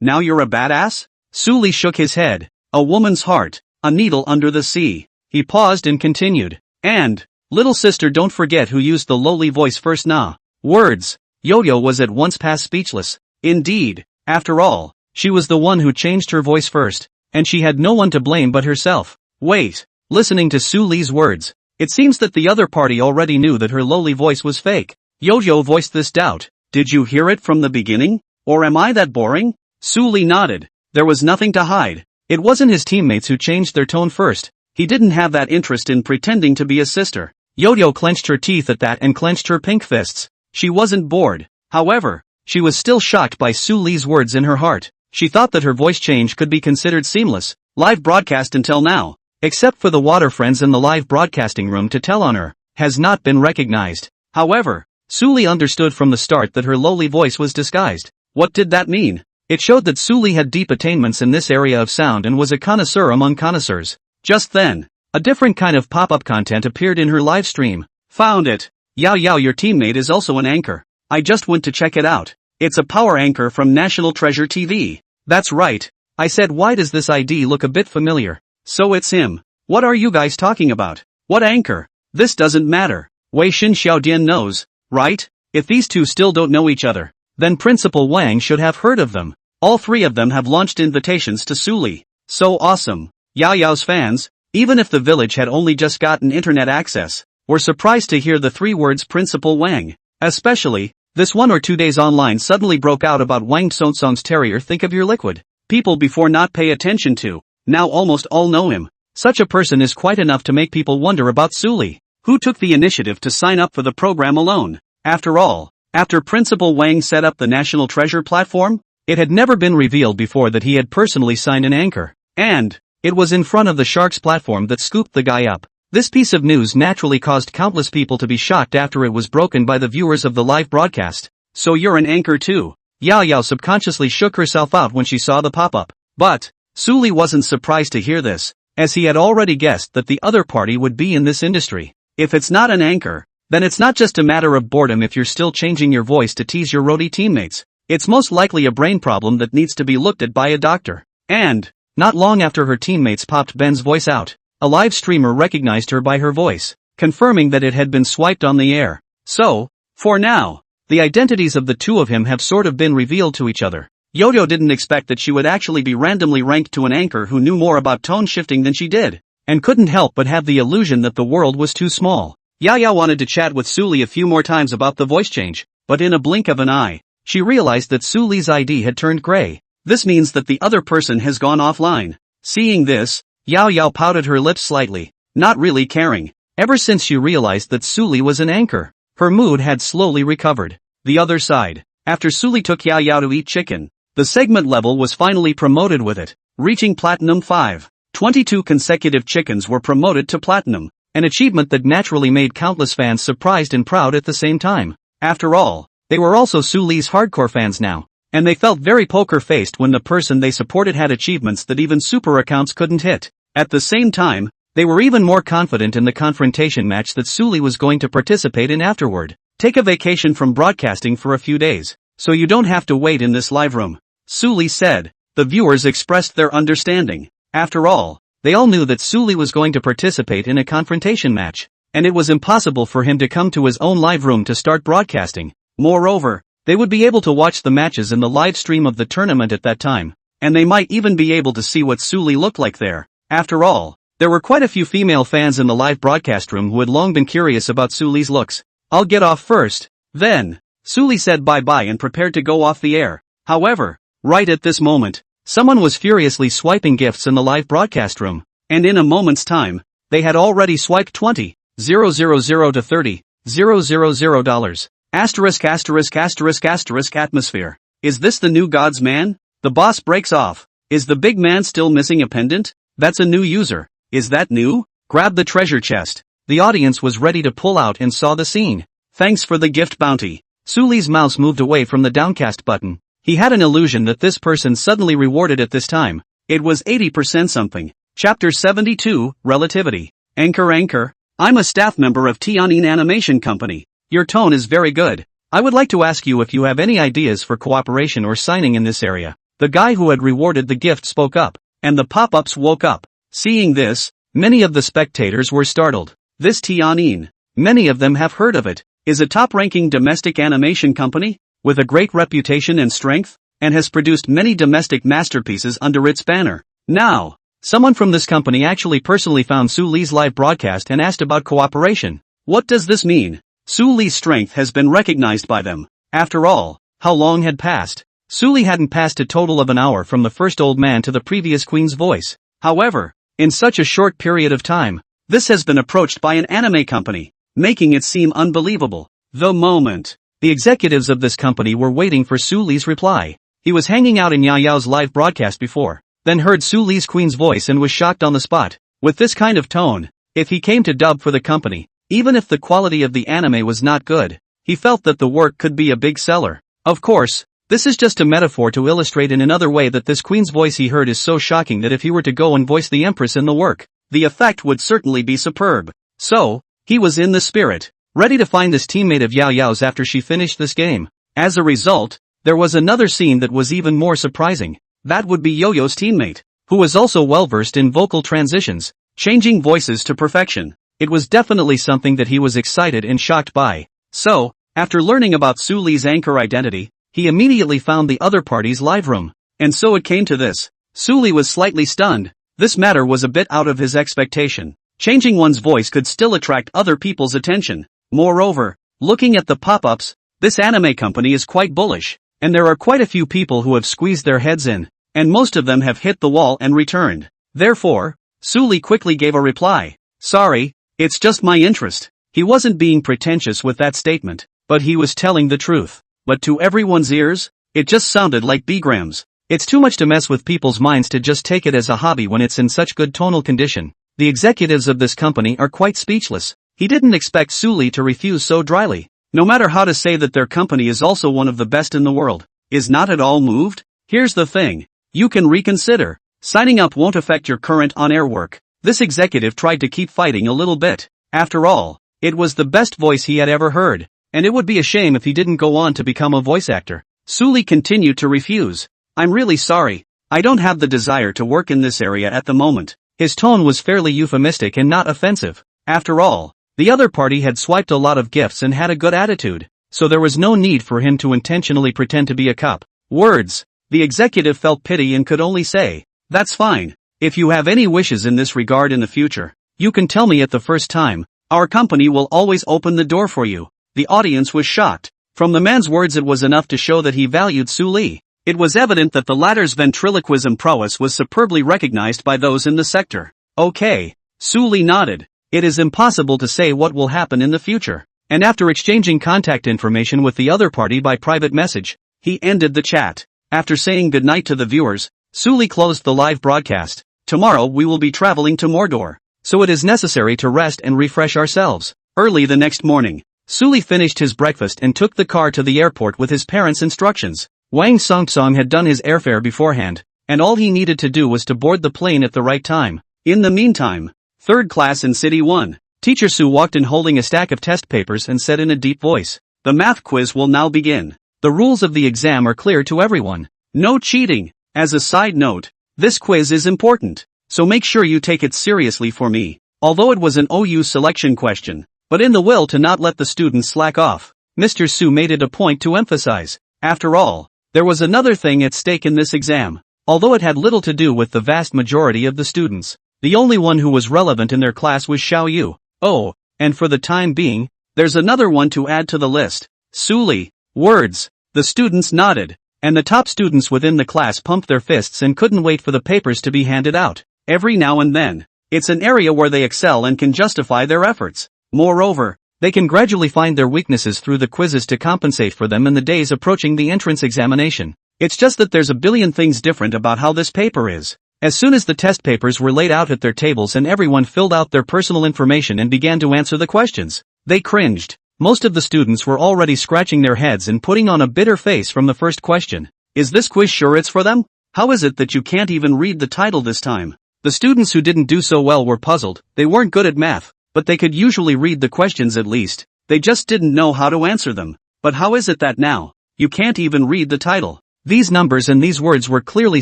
Now you're a badass?" Su Li shook his head. "A woman's heart, a needle under the sea." He paused and continued. "And, little sister, don't forget who used the lowly voice first." Nah. Words. Yo-Yo was at once past speechless. Indeed, after all, she was the one who changed her voice first, and she had no one to blame but herself. Wait. Listening to Su Li's words, it seems that the other party already knew that her lowly voice was fake. Yo-Yo voiced this doubt. "Did you hear it from the beginning? Or am I that boring?" Su Li nodded. There was nothing to hide. It wasn't his teammates who changed their tone first. He didn't have that interest in pretending to be a sister. Yo-Yo clenched her teeth at that and clenched her pink fists. She wasn't bored. However, she was still shocked by Su Li's words in her heart. She thought that her voice change could be considered seamless. Live broadcast until now, except for the water friends in the live broadcasting room to tell on her, has not been recognized. However, Su Li understood from the start that her lowly voice was disguised. What did that mean? It showed that Su Li had deep attainments in this area of sound and was a connoisseur among connoisseurs. Just then, a different kind of pop-up content appeared in her live stream. "Found it. Yao Yao, your teammate is also an anchor. I just went to check it out. It's a power anchor from National Treasure TV." "That's right," I said. "Why does this ID look a bit familiar?" "So it's him. What are you guys talking about? What anchor?" "This doesn't matter. Wei Xin Xiaodian knows, right? If these two still don't know each other, then Principal Wang should have heard of them. All three of them have launched invitations to Su Li. So awesome." Yao Yao's fans, even if the village had only just gotten internet access, were surprised to hear the three words Principal Wang. Especially, this 1 or 2 days online suddenly broke out about Wang Sonsong's terrier. Think of your liquid. People before not pay attention to, now almost all know him. Such a person is quite enough to make people wonder about Su Li, who took the initiative to sign up for the program alone. After all, after Principal Wang set up the National Treasure platform, it had never been revealed before that he had personally signed an anchor. And it was in front of the Sharks platform that scooped the guy up. This piece of news naturally caused countless people to be shocked after it was broken by the viewers of the live broadcast. "So you're an anchor too?" Yao Yao subconsciously shook herself out when she saw the pop-up. But Su Li wasn't surprised to hear this, as he had already guessed that the other party would be in this industry. If it's not an anchor, then it's not just a matter of boredom. If you're still changing your voice to tease your roadie teammates, it's most likely a brain problem that needs to be looked at by a doctor. And not long after her teammates popped Ben's voice out, a live streamer recognized her by her voice, confirming that it had been swiped on the air. So, for now, the identities of the two of him have sort of been revealed to each other. Yo-Yo didn't expect that she would actually be randomly ranked to an anchor who knew more about tone shifting than she did, and couldn't help but have the illusion that the world was too small. Yao Yao wanted to chat with Su Li a few more times about the voice change, but in a blink of an eye, she realized that Su Li's ID had turned gray. This means that the other person has gone offline. Seeing this, Yao Yao pouted her lips slightly, not really caring. Ever since she realized that Su Li was an anchor, her mood had slowly recovered. The other side. After Su Li took Yao Yao to eat chicken, the segment level was finally promoted with it, reaching Platinum 5. 22 consecutive chickens were promoted to Platinum, an achievement that naturally made countless fans surprised and proud at the same time. After all, they were also Su Li's hardcore fans now, and they felt very poker-faced when the person they supported had achievements that even super accounts couldn't hit. At the same time, they were even more confident in the confrontation match that Su Li was going to participate in afterward. "Take a vacation from broadcasting for a few days, so you don't have to wait in this live room," Su Li said. The viewers expressed their understanding. After all, they all knew that Su Li was going to participate in a confrontation match, and it was impossible for him to come to his own live room to start broadcasting. Moreover, they would be able to watch the matches in the live stream of the tournament at that time, and they might even be able to see what Su Li looked like there. After all, There were quite a few female fans in the live broadcast room who had long been curious about Suli's looks. "I'll get off first, then." Suli said bye-bye and prepared to go off the air. However, right at this moment, someone was furiously swiping gifts in the live broadcast room, and in a moment's time, they had already swiped 20,000 to $30,000. Asterisk asterisk asterisk asterisk atmosphere. Is this the new God's man? The boss breaks off. Is the big man still missing a pendant? That's a new user. Is that new? Grab the treasure chest. The audience was ready to pull out and saw the scene. Thanks for the gift bounty. Suli's mouse moved away from the downcast button. He had an illusion that this person suddenly rewarded at this time. It was 80% something. Chapter 72, Relativity. Anchor. I'm a staff member of Tianyin Animation Company. Your tone is very good. I would like to ask you if you have any ideas for cooperation or signing in this area. The guy who had rewarded the gift spoke up, and the pop-ups woke up. Seeing this, many of the spectators were startled. This Tianyin, many of them have heard of it, is a top-ranking domestic animation company, with a great reputation and strength, and has produced many domestic masterpieces under its banner. Now, someone from this company actually personally found Suli's live broadcast and asked about cooperation. What does this mean? Suli's strength has been recognized by them. After all, how long had passed? Suli hadn't passed a total of an hour from the first old man to the previous queen's voice. However, in such a short period of time, this has been approached by an anime company, making it seem unbelievable. The moment the executives of this company were waiting for Suli's reply. He was hanging out in Yao's live broadcast before, then heard Suli's queen's voice and was shocked on the spot. With this kind of tone, if he came to dub for the company, even if the quality of the anime was not good, he felt that the work could be a big seller. Of course, this is just a metaphor to illustrate in another way that this queen's voice he heard is so shocking that if he were to go and voice the empress in the work, the effect would certainly be superb. So, he was in the spirit, ready to find this teammate of Yao's after she finished this game. As a result, there was another scene that was even more surprising. That would be Yo-Yo's teammate, who was also well-versed in vocal transitions, changing voices to perfection. It was definitely something that he was excited and shocked by. So, after learning about Suli's anchor identity, he immediately found the other party's live room. And so it came to this. Suli was slightly stunned. This matter was a bit out of his expectation. Changing one's voice could still attract other people's attention. Moreover, looking at the pop-ups, this anime company is quite bullish, and there are quite a few people who have squeezed their heads in, and most of them have hit the wall and returned. Therefore, Suli quickly gave a reply. Sorry, it's just my interest. He wasn't being pretentious with that statement, but he was telling the truth. But to everyone's ears, it just sounded like bigrams. It's too much to mess with people's minds to just take it as a hobby when it's in such good tonal condition. The executives of this company are quite speechless. He didn't expect Suli to refuse so dryly. No matter how to say that their company is also one of the best in the world. Is not at all moved? Here's the thing. You can reconsider. Signing up won't affect your current on-air work. This executive tried to keep fighting a little bit. After all, it was the best voice he had ever heard, and it would be a shame if he didn't go on to become a voice actor. Suli continued to refuse. I'm really sorry. I don't have the desire to work in this area at the moment. His tone was fairly euphemistic and not offensive. After all, the other party had swiped a lot of gifts and had a good attitude, so there was no need for him to intentionally pretend to be a cop. Words. The executive felt pity and could only say, that's fine. If you have any wishes in this regard in the future, you can tell me at the first time. Our company will always open the door for you. The audience was shocked. From the man's words it was enough to show that he valued Suli. It was evident that the latter's ventriloquism prowess was superbly recognized by those in the sector. Okay. Suli nodded. It is impossible to say what will happen in the future. And after exchanging contact information with the other party by private message, he ended the chat. After saying goodnight to the viewers, Suli closed the live broadcast. Tomorrow we will be traveling to Mordor, so it is necessary to rest and refresh ourselves. Early the next morning, Suli finished his breakfast and took the car to the airport with his parents' instructions. Wang Songsong had done his airfare beforehand, and all he needed to do was to board the plane at the right time. In the meantime, third class in City 1, Teacher Su walked in holding a stack of test papers and said in a deep voice, the math quiz will now begin. The rules of the exam are clear to everyone. No cheating. As a side note, this quiz is important, so make sure you take it seriously for me. Although it was an OU selection question, but in the will to not let the students slack off, Mr. Su made it a point to emphasize. After all, there was another thing at stake in this exam. Although it had little to do with the vast majority of the students, The only one who was relevant in their class was Xiao Yu. Oh, and for the time being, there's another one to add to the list. Suli. Words. The students nodded, and the top students within the class pumped their fists and couldn't wait for the papers to be handed out. Every now and then. It's an area where they excel and can justify their efforts. Moreover, they can gradually find their weaknesses through the quizzes to compensate for them in the days approaching the entrance examination. It's just that there's a billion things different about how this paper is. As soon as the test papers were laid out at their tables and everyone filled out their personal information and began to answer the questions, they cringed. Most of the students were already scratching their heads and putting on a bitter face from the first question. Is this quiz sure it's for them? How is it that you can't even read the title this time? The students who didn't do so well were puzzled. They weren't good at math, but they could usually read the questions at least. They just didn't know how to answer them. But how is it that now, you can't even read the title? These numbers and these words were clearly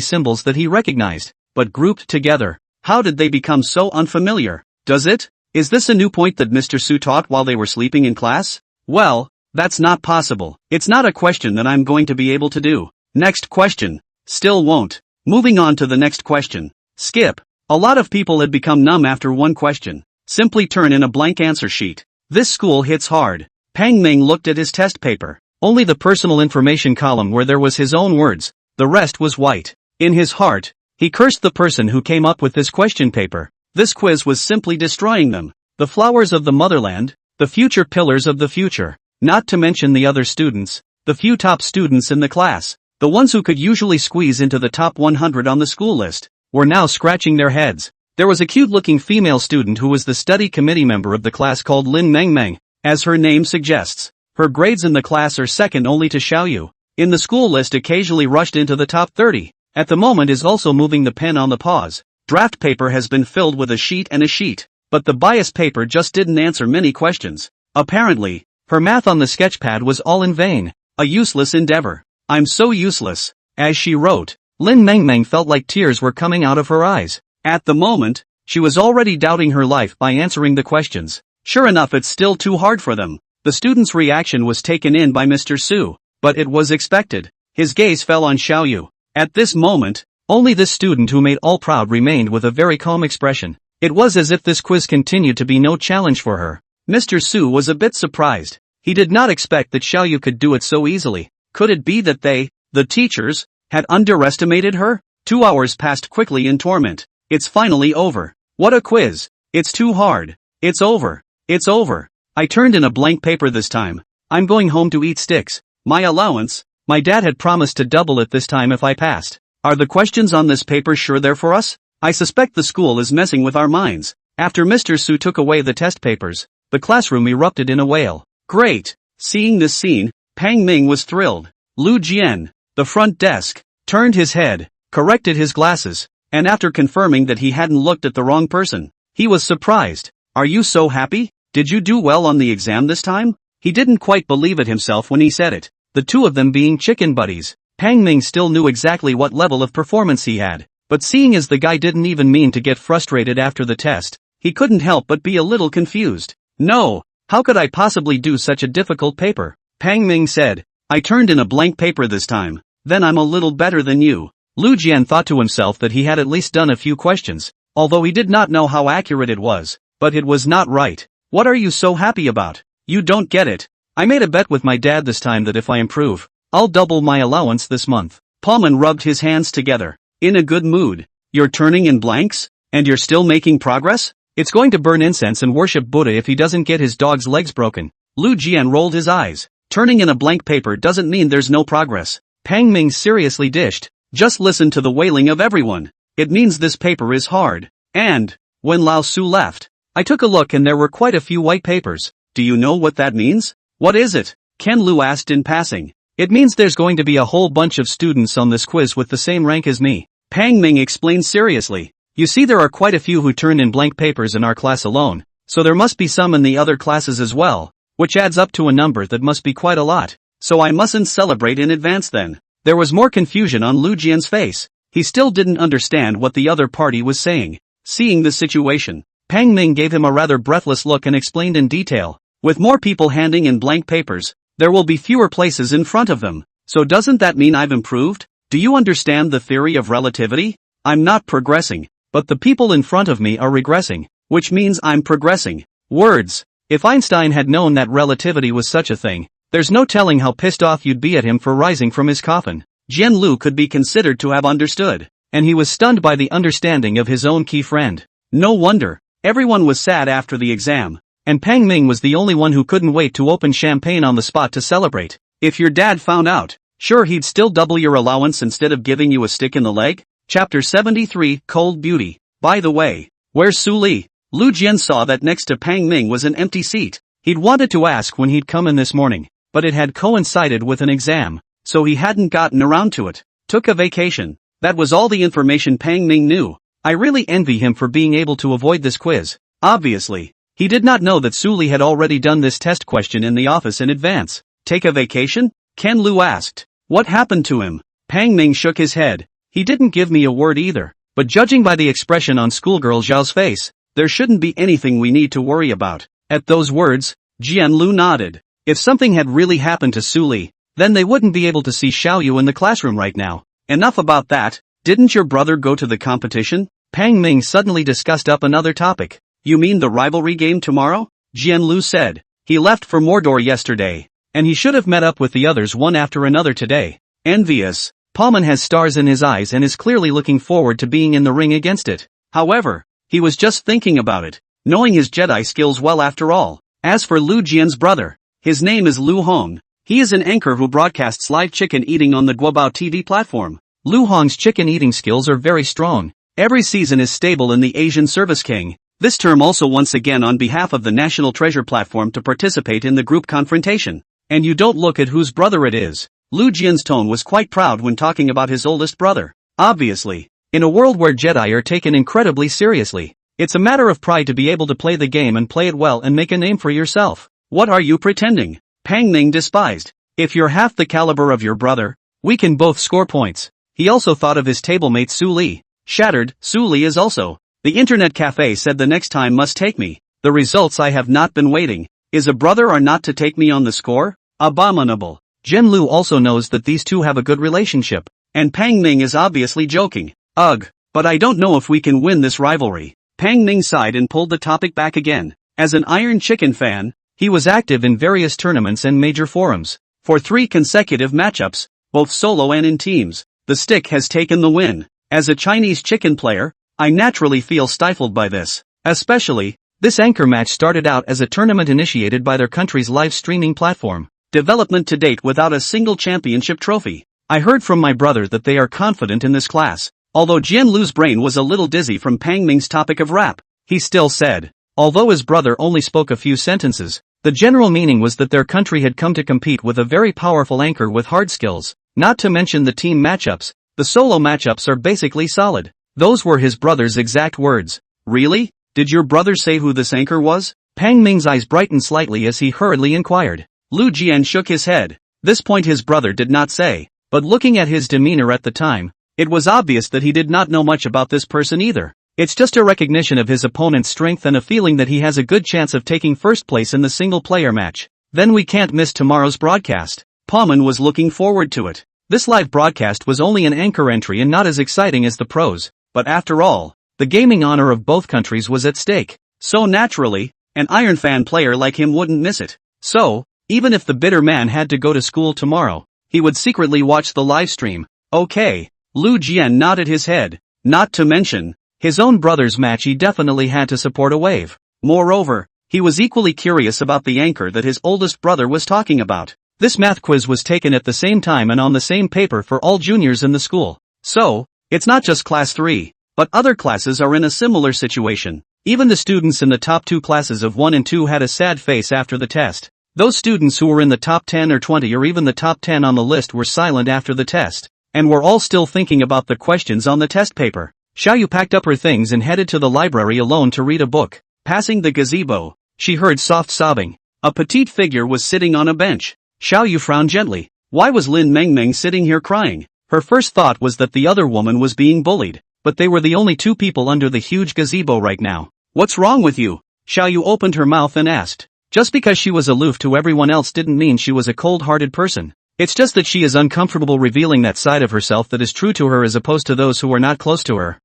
symbols that he recognized, but grouped together. How did they become so unfamiliar? Is this a new point that Mr. Su taught while they were sleeping in class? Well, that's not possible. It's not a question that I'm going to be able to do. Next question. Still won't. Moving on to the next question. Skip. A lot of people had become numb after one question. Simply turn in a blank answer sheet. This school hits hard. Pang Ming looked at his test paper. Only the personal information column where there was his own words. The rest was white. In his heart, he cursed the person who came up with this question paper. This quiz was simply destroying them. The flowers of the motherland, the future pillars of the future, not to mention the other students, the few top students in the class, the ones who could usually squeeze into the top 100 on the school list, were now scratching their heads. There was a cute-looking female student who was the study committee member of the class called Lin Mengmeng. As her name suggests, her grades in the class are second only to Xiaoyu. In the school list occasionally rushed into the top 30. At the moment is also moving the pen on the pause. Draft paper has been filled with a sheet, but the bias paper just didn't answer many questions. Apparently, her math on the sketchpad was all in vain, a useless endeavor. I'm so useless. As she wrote, Lin Mengmeng felt like tears were coming out of her eyes. At the moment, she was already doubting her life by answering the questions. Sure enough, it's still too hard for them. The student's reaction was taken in by Mr. Su, but it was expected. His gaze fell on Xiaoyu. At this moment, only this student who made all proud remained with a very calm expression. It was as if this quiz continued to be no challenge for her. Mr. Su was a bit surprised. He did not expect that Xiaoyu could do it so easily. Could it be that they, the teachers, had underestimated her? 2 hours passed quickly in torment. It's finally over. What a quiz. It's too hard. It's over. It's over. I turned in a blank paper this time. I'm going home to eat sticks. My allowance. My dad had promised to double it this time if I passed. Are the questions on this paper sure they're for us? I suspect the school is messing with our minds. After Mr. Su took away the test papers, the classroom erupted in a wail. Great! Seeing this scene, Pang Ming was thrilled. Lu Jian, the front desk, turned his head, corrected his glasses, and after confirming that he hadn't looked at the wrong person, he was surprised. Are you so happy? Did you do well on the exam this time? He didn't quite believe it himself when he said it. The two of them being chicken buddies. Pang Ming still knew exactly what level of performance he had, but seeing as the guy didn't even mean to get frustrated after the test, he couldn't help but be a little confused. No, how could I possibly do such a difficult paper? Pang Ming said, I turned in a blank paper this time. Then I'm a little better than you. Lu Jian thought to himself that he had at least done a few questions, although he did not know how accurate it was, but it was not right. What are you so happy about? You don't get it. I made a bet with my dad this time that if I improve, I'll double my allowance this month. Paulman rubbed his hands together. In a good mood. You're turning in blanks? And you're still making progress? It's going to burn incense and worship Buddha if he doesn't get his dog's legs broken. Lu Jian rolled his eyes. Turning in a blank paper doesn't mean there's no progress. Pang Ming seriously dished. Just listen to the wailing of everyone. It means this paper is hard. And, when Lao Su left, I took a look and there were quite a few white papers. Do you know what that means? What is it? Ken Lu asked in passing. It means there's going to be a whole bunch of students on this quiz with the same rank as me. Pang Ming explained seriously. You see, there are quite a few who turned in blank papers in our class alone, so there must be some in the other classes as well, which adds up to a number that must be quite a lot. So I mustn't celebrate in advance then. There was more confusion on Lu Jian's face. He still didn't understand what the other party was saying. Seeing the situation, Pang Ming gave him a rather breathless look and explained in detail. With more people handing in blank papers, there will be fewer places in front of them. So doesn't that mean I've improved? Do you understand the theory of relativity? I'm not progressing. but the people in front of me are regressing, which means I'm progressing. Words. If Einstein had known that relativity was such a thing, there's no telling how pissed off you'd be at him for rising from his coffin. Jian Lu could be considered to have understood, and he was stunned by the understanding of his own key friend. No wonder. Everyone was sad after the exam, and Pang Ming was the only one who couldn't wait to open champagne on the spot to celebrate. If your dad found out, sure he'd still double your allowance instead of giving you a stick in the leg? Chapter 73, Cold Beauty. By the way, where's Su Li? Lu Jian saw that next to Pang Ming was an empty seat. He'd wanted to ask when he'd come in this morning, but it had coincided with an exam, so he hadn't gotten around to it. Took a vacation. That was all the information Pang Ming knew. I really envy him for being able to avoid this quiz. Obviously, he did not know that Su Li had already done this test question in the office in advance. Take a vacation? Ken Lu asked. What happened to him? Pang Ming shook his head. He didn't give me a word either, but judging by the expression on schoolgirl Zhao's face, there shouldn't be anything we need to worry about. At those words, Jian Lu nodded. If something had really happened to Su Li, then they wouldn't be able to see Xiao Yu in the classroom right now. Enough about that. Didn't your brother go to the competition? Pang Ming suddenly discussed up another topic. You mean the rivalry game tomorrow? Jian Lu said. He left for Mordor yesterday, and he should have met up with the others one after another today. Envious. Paimon has stars in his eyes and is clearly looking forward to being in the ring against it. However, he was just thinking about it, knowing his Jedi skills well after all. As for Lu Jian's brother, his name is Lu Hong. He is an anchor who broadcasts live chicken eating on the Guobao TV platform. Lu Hong's chicken eating skills are very strong. Every season is stable in the Asian Service King. This term also once again on behalf of the National Treasure platform to participate in the group confrontation. And you don't look at whose brother it is. Lu Jian's tone was quite proud when talking about his oldest brother. Obviously, in a world where Jedi are taken incredibly seriously, it's a matter of pride to be able to play the game and play it well and make a name for yourself. What are you pretending? Pang Ming despised. If you're half the caliber of your brother, we can both score points. He also thought of his tablemate Su Li. Shattered, Su Li is also. The internet cafe said the next time must take me. The results I have not been waiting. Is a brother or not to take me on the score? Abominable. Jian Lu also knows that these two have a good relationship, and Pang Ming is obviously joking. Ugh, but I don't know if we can win this rivalry. Pang Ming sighed and pulled the topic back again. As an Iron Chicken fan, he was active in various tournaments and major forums. For 3 consecutive matchups, both solo and in teams, the stick has taken the win. As a Chinese chicken player, I naturally feel stifled by this. Especially, this anchor match started out as a tournament initiated by their country's live streaming platform. Development to date without a single championship trophy. I heard from my brother that they are confident in this class. Although Jian Lu's brain was a little dizzy from Pang Ming's topic of rap, he still said. Although his brother only spoke a few sentences, the general meaning was that their country had come to compete with a very powerful anchor with hard skills. Not to mention the team matchups, the solo matchups are basically solid. Those were his brother's exact words. Really? Did your brother say who this anchor was? Pang Ming's eyes brightened slightly as he hurriedly inquired. Lu Jian shook his head. This point his brother did not say, but looking at his demeanor at the time, it was obvious that he did not know much about this person either. It's just a recognition of his opponent's strength and a feeling that he has a good chance of taking first place in the single-player match. Then we can't miss tomorrow's broadcast. Paimon was looking forward to it. This live broadcast was only an anchor entry and not as exciting as the pros, but after all, the gaming honor of both countries was at stake. So naturally, an Iron Fan player like him wouldn't miss it. So, even if the bitter man had to go to school tomorrow, he would secretly watch the live stream. Okay. Lu Jian nodded his head. Not to mention, his own brother's match he definitely had to support a wave. Moreover, he was equally curious about the anchor that his oldest brother was talking about. This math quiz was taken at the same time and on the same paper for all juniors in the school. So, it's not just class 3, but other classes are in a similar situation. Even the students in the top 2 classes of 1 and 2 had a sad face after the test. Those students who were in the top 10 or 20 or even the top 10 on the list were silent after the test, and were all still thinking about the questions on the test paper. Xiao Yu packed up her things and headed to the library alone to read a book. Passing the gazebo, she heard soft sobbing. A petite figure was sitting on a bench. Xiao Yu frowned gently. Why was Lin Mengmeng sitting here crying? Her first thought was that the other woman was being bullied, but they were the only 2 people under the huge gazebo right now. What's wrong with you? Xiao Yu opened her mouth and asked. Just because she was aloof to everyone else didn't mean she was a cold-hearted person. It's just that she is uncomfortable revealing that side of herself that is true to her as opposed to those who are not close to her.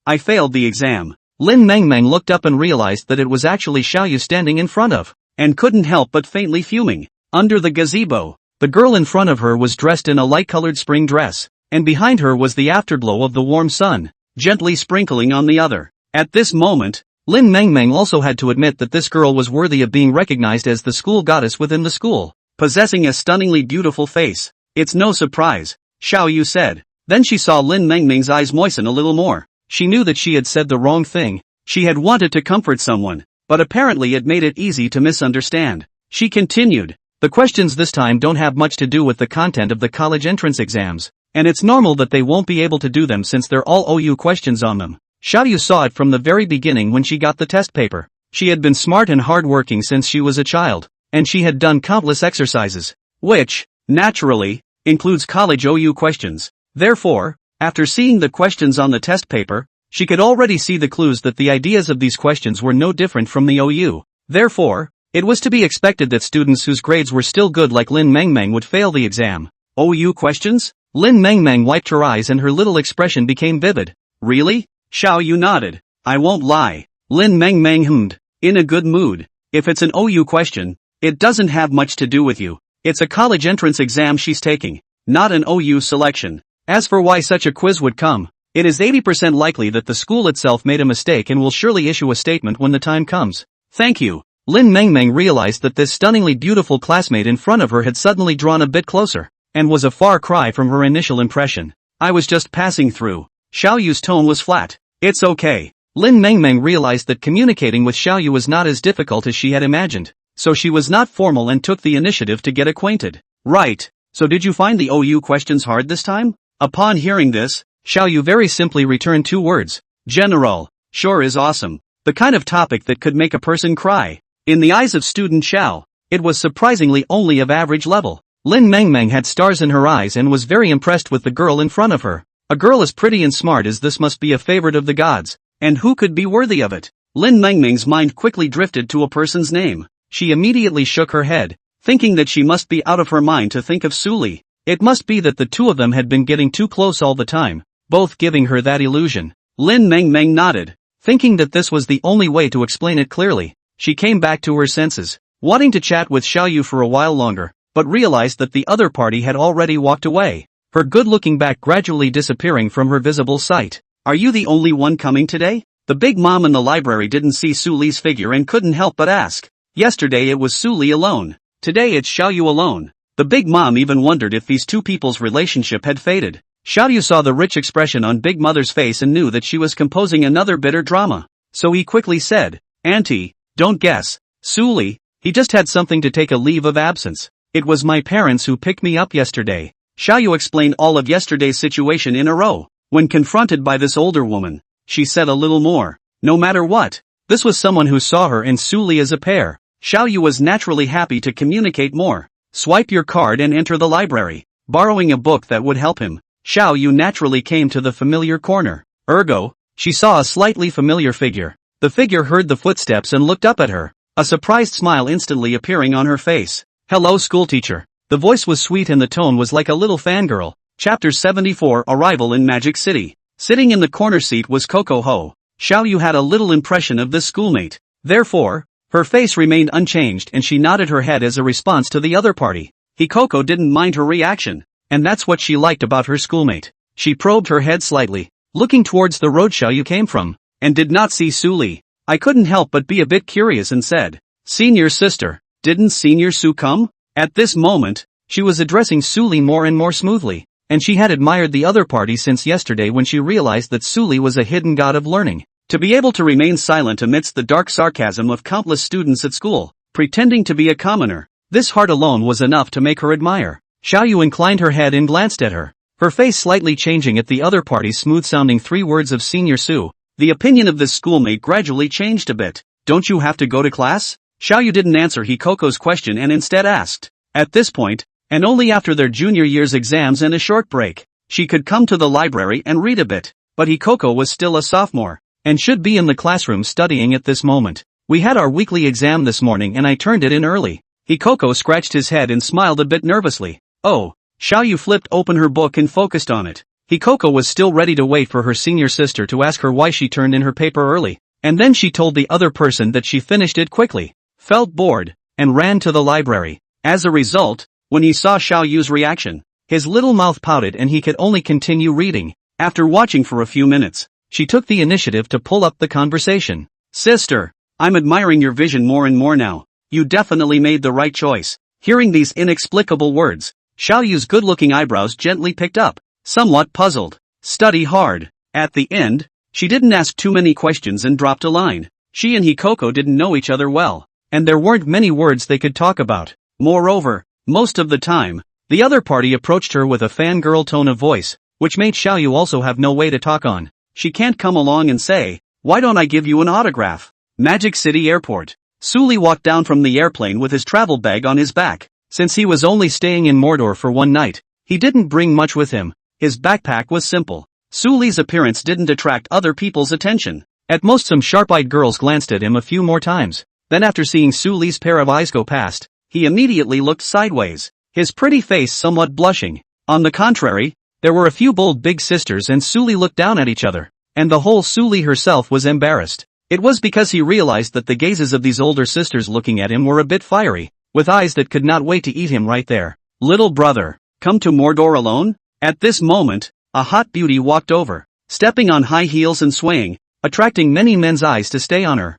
I failed the exam. Lin Mengmeng looked up and realized that it was actually Xiaoyu standing in front of, and couldn't help but faintly fuming. Under the gazebo, the girl in front of her was dressed in a light-colored spring dress, and behind her was the afterglow of the warm sun, gently sprinkling on the other. At this moment, Lin Mengmeng also had to admit that this girl was worthy of being recognized as the school goddess within the school, possessing a stunningly beautiful face. It's no surprise, Xiaoyu said. Then she saw Lin Mengmeng's eyes moisten a little more. She knew that she had said the wrong thing. She had wanted to comfort someone, but apparently it made it easy to misunderstand. She continued, the questions this time don't have much to do with the content of the college entrance exams, and it's normal that they won't be able to do them since they're all OU questions on them. Xiaoyu saw it from the very beginning when she got the test paper. She had been smart and hardworking since she was a child, and she had done countless exercises, which, naturally, includes college OU questions. Therefore, after seeing the questions on the test paper, she could already see the clues that the ideas of these questions were no different from the OU. Therefore, it was to be expected that students whose grades were still good like Lin Mengmeng would fail the exam. OU questions? Lin Mengmeng wiped her eyes and her little expression became vivid. Really? Xiaoyu nodded. I won't lie. Lin Mengmeng hummed, in a good mood. If it's an OU question, it doesn't have much to do with you. It's a college entrance exam she's taking, not an OU selection. As for why such a quiz would come, it is 80% likely that the school itself made a mistake and will surely issue a statement when the time comes. Thank you. Lin Mengmeng realized that this stunningly beautiful classmate in front of her had suddenly drawn a bit closer, and was a far cry from her initial impression. I was just passing through. Xiaoyu's tone was flat. It's okay. Lin Mengmeng realized that communicating with Xiaoyu was not as difficult as she had imagined, so she was not formal and took the initiative to get acquainted. Right. So did you find the OU questions hard this time? Upon hearing this, Xiaoyu very simply returned 2 words. General. Sure is awesome. The kind of topic that could make a person cry. In the eyes of student Xiao, it was surprisingly only of average level. Lin Mengmeng had stars in her eyes and was very impressed with the girl in front of her. A girl as pretty and smart as this must be a favorite of the gods, and who could be worthy of it? Lin Mengmeng's mind quickly drifted to a person's name. She immediately shook her head, thinking that she must be out of her mind to think of Suli. It must be that the two of them had been getting too close all the time, both giving her that illusion. Lin Mengmeng nodded, thinking that this was the only way to explain it clearly. She came back to her senses, wanting to chat with Xiaoyu for a while longer, but realized that the other party had already walked away, her good-looking back gradually disappearing from her visible sight. Are you the only one coming today? The big mom in the library didn't see Suli's figure and couldn't help but ask. Yesterday it was Suli alone. Today it's Xiaoyu alone. The big mom even wondered if these two people's relationship had faded. Xiaoyu saw the rich expression on Big Mother's face and knew that she was composing another bitter drama. So he quickly said, Auntie, don't guess. Suli, he just had something to take a leave of absence. It was my parents who picked me up yesterday. Xiaoyu explained all of yesterday's situation in a row. When confronted by this older woman, she said a little more. No matter what, this was someone who saw her and Suli as a pair. Xiaoyu was naturally happy to communicate more. Swipe your card and enter the library, borrowing a book that would help him. Xiaoyu naturally came to the familiar corner. Ergo, she saw a slightly familiar figure. The figure heard the footsteps and looked up at her, a surprised smile instantly appearing on her face. Hello schoolteacher. The voice was sweet and the tone was like a little fangirl. Chapter 74 Arrival in Magic City. Sitting in the corner seat was Coco Ho. Xiaoyu had a little impression of this schoolmate. Therefore, her face remained unchanged and she nodded her head as a response to the other party. Coco didn't mind her reaction, and that's what she liked about her schoolmate. She probed her head slightly, looking towards the road Xiaoyu came from, and did not see Suli. I couldn't help but be a bit curious and said, Senior sister, didn't Senior Su come? At this moment, she was addressing Suli more and more smoothly, and she had admired the other party since yesterday when she realized that Suli was a hidden god of learning. To be able to remain silent amidst the dark sarcasm of countless students at school, pretending to be a commoner, this heart alone was enough to make her admire. Xiaoyu inclined her head and glanced at her, her face slightly changing at the other party's smooth-sounding 3 words of Senior Su. The opinion of this schoolmate gradually changed a bit. Don't you have to go to class? Xiaoyu didn't answer Coco's question and instead asked. At this point, and only after their junior year's exams and a short break, she could come to the library and read a bit, but Coco was still a sophomore, and should be in the classroom studying at this moment. We had our weekly exam this morning and I turned it in early. Coco scratched his head and smiled a bit nervously. Oh, Xiaoyu flipped open her book and focused on it. Hikoko was still ready to wait for her senior sister to ask her why she turned in her paper early, and then she told the other person that she finished it quickly, felt bored, and ran to the library. As a result, when he saw Xiao Yu's reaction, his little mouth pouted and he could only continue reading. After watching for a few minutes, she took the initiative to pull up the conversation. Sister, I'm admiring your vision more and more now. You definitely made the right choice. Hearing these inexplicable words, Xiao Yu's good-looking eyebrows gently picked up, somewhat puzzled. Study hard. At the end, she didn't ask too many questions and dropped a line. She and Hikoko didn't know each other well, and there weren't many words they could talk about. Moreover, most of the time, the other party approached her with a fangirl tone of voice, which made Xiao Yu also have no way to talk on. She can't come along and say, "Why don't I give you an autograph?" Magic City Airport. Suli walked down from the airplane with his travel bag on his back. Since he was only staying in Mordor for one night, he didn't bring much with him. His backpack was simple. Suli's appearance didn't attract other people's attention. At most some sharp-eyed girls glanced at him a few more times. Then after seeing Suli's pair of eyes go past, he immediately looked sideways, his pretty face somewhat blushing. On the contrary, there were a few bold big sisters and Suli looked down at each other, and the whole Suli herself was embarrassed. It was because he realized that the gazes of these older sisters looking at him were a bit fiery, with eyes that could not wait to eat him right there. Little brother, come to Mordor alone? At this moment, a hot beauty walked over, stepping on high heels and swaying, attracting many men's eyes to stay on her.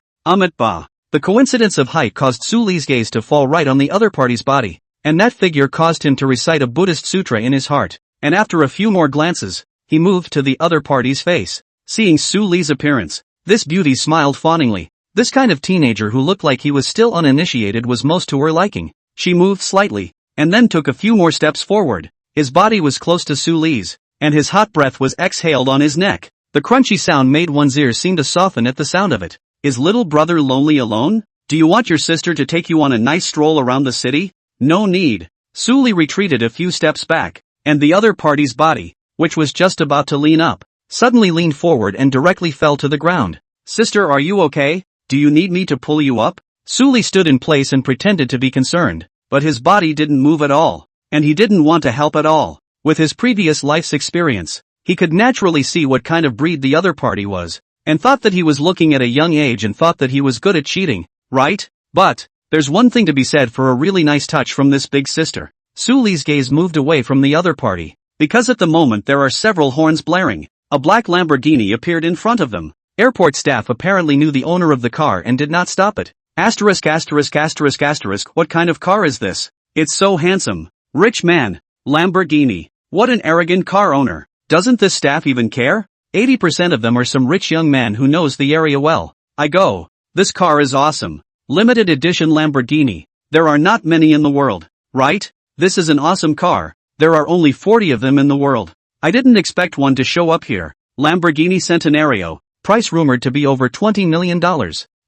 Bah. The coincidence of height caused Suli's gaze to fall right on the other party's body, and that figure caused him to recite a Buddhist sutra in his heart, and after a few more glances, he moved to the other party's face. Seeing Suli's appearance, this beauty smiled fawningly. This kind of teenager who looked like he was still uninitiated was most to her liking. She moved slightly, and then took a few more steps forward. His body was close to Suli's, and his hot breath was exhaled on his neck. The crunchy sound made one's ears seem to soften at the sound of it. Is little brother lonely alone? Do you want your sister to take you on a nice stroll around the city? No need. Suli retreated a few steps back, and the other party's body, which was just about to lean up, suddenly leaned forward and directly fell to the ground. Sister, are you okay? Do you need me to pull you up? Suli stood in place and pretended to be concerned, but his body didn't move at all, and he didn't want to help at all. With his previous life's experience, he could naturally see what kind of breed the other party was, and thought that he was looking at a young age and thought that he was good at cheating, right? But there's one thing to be said for a really nice touch from this big sister. Suli's gaze moved away from the other party, because at the moment there are several horns blaring. A black Lamborghini appeared in front of them. Airport staff apparently knew the owner of the car and did not stop it. Asterisk. What kind of car is this? It's so handsome. Rich man. Lamborghini. What an arrogant car owner. Doesn't this staff even care? 80% of them are some rich young man who knows the area well. I go. This car is awesome. Limited edition Lamborghini. There are not many in the world, right? This is an awesome car. There are only 40 of them in the world. I didn't expect one to show up here. Lamborghini Centenario. Price rumored to be over $20 million.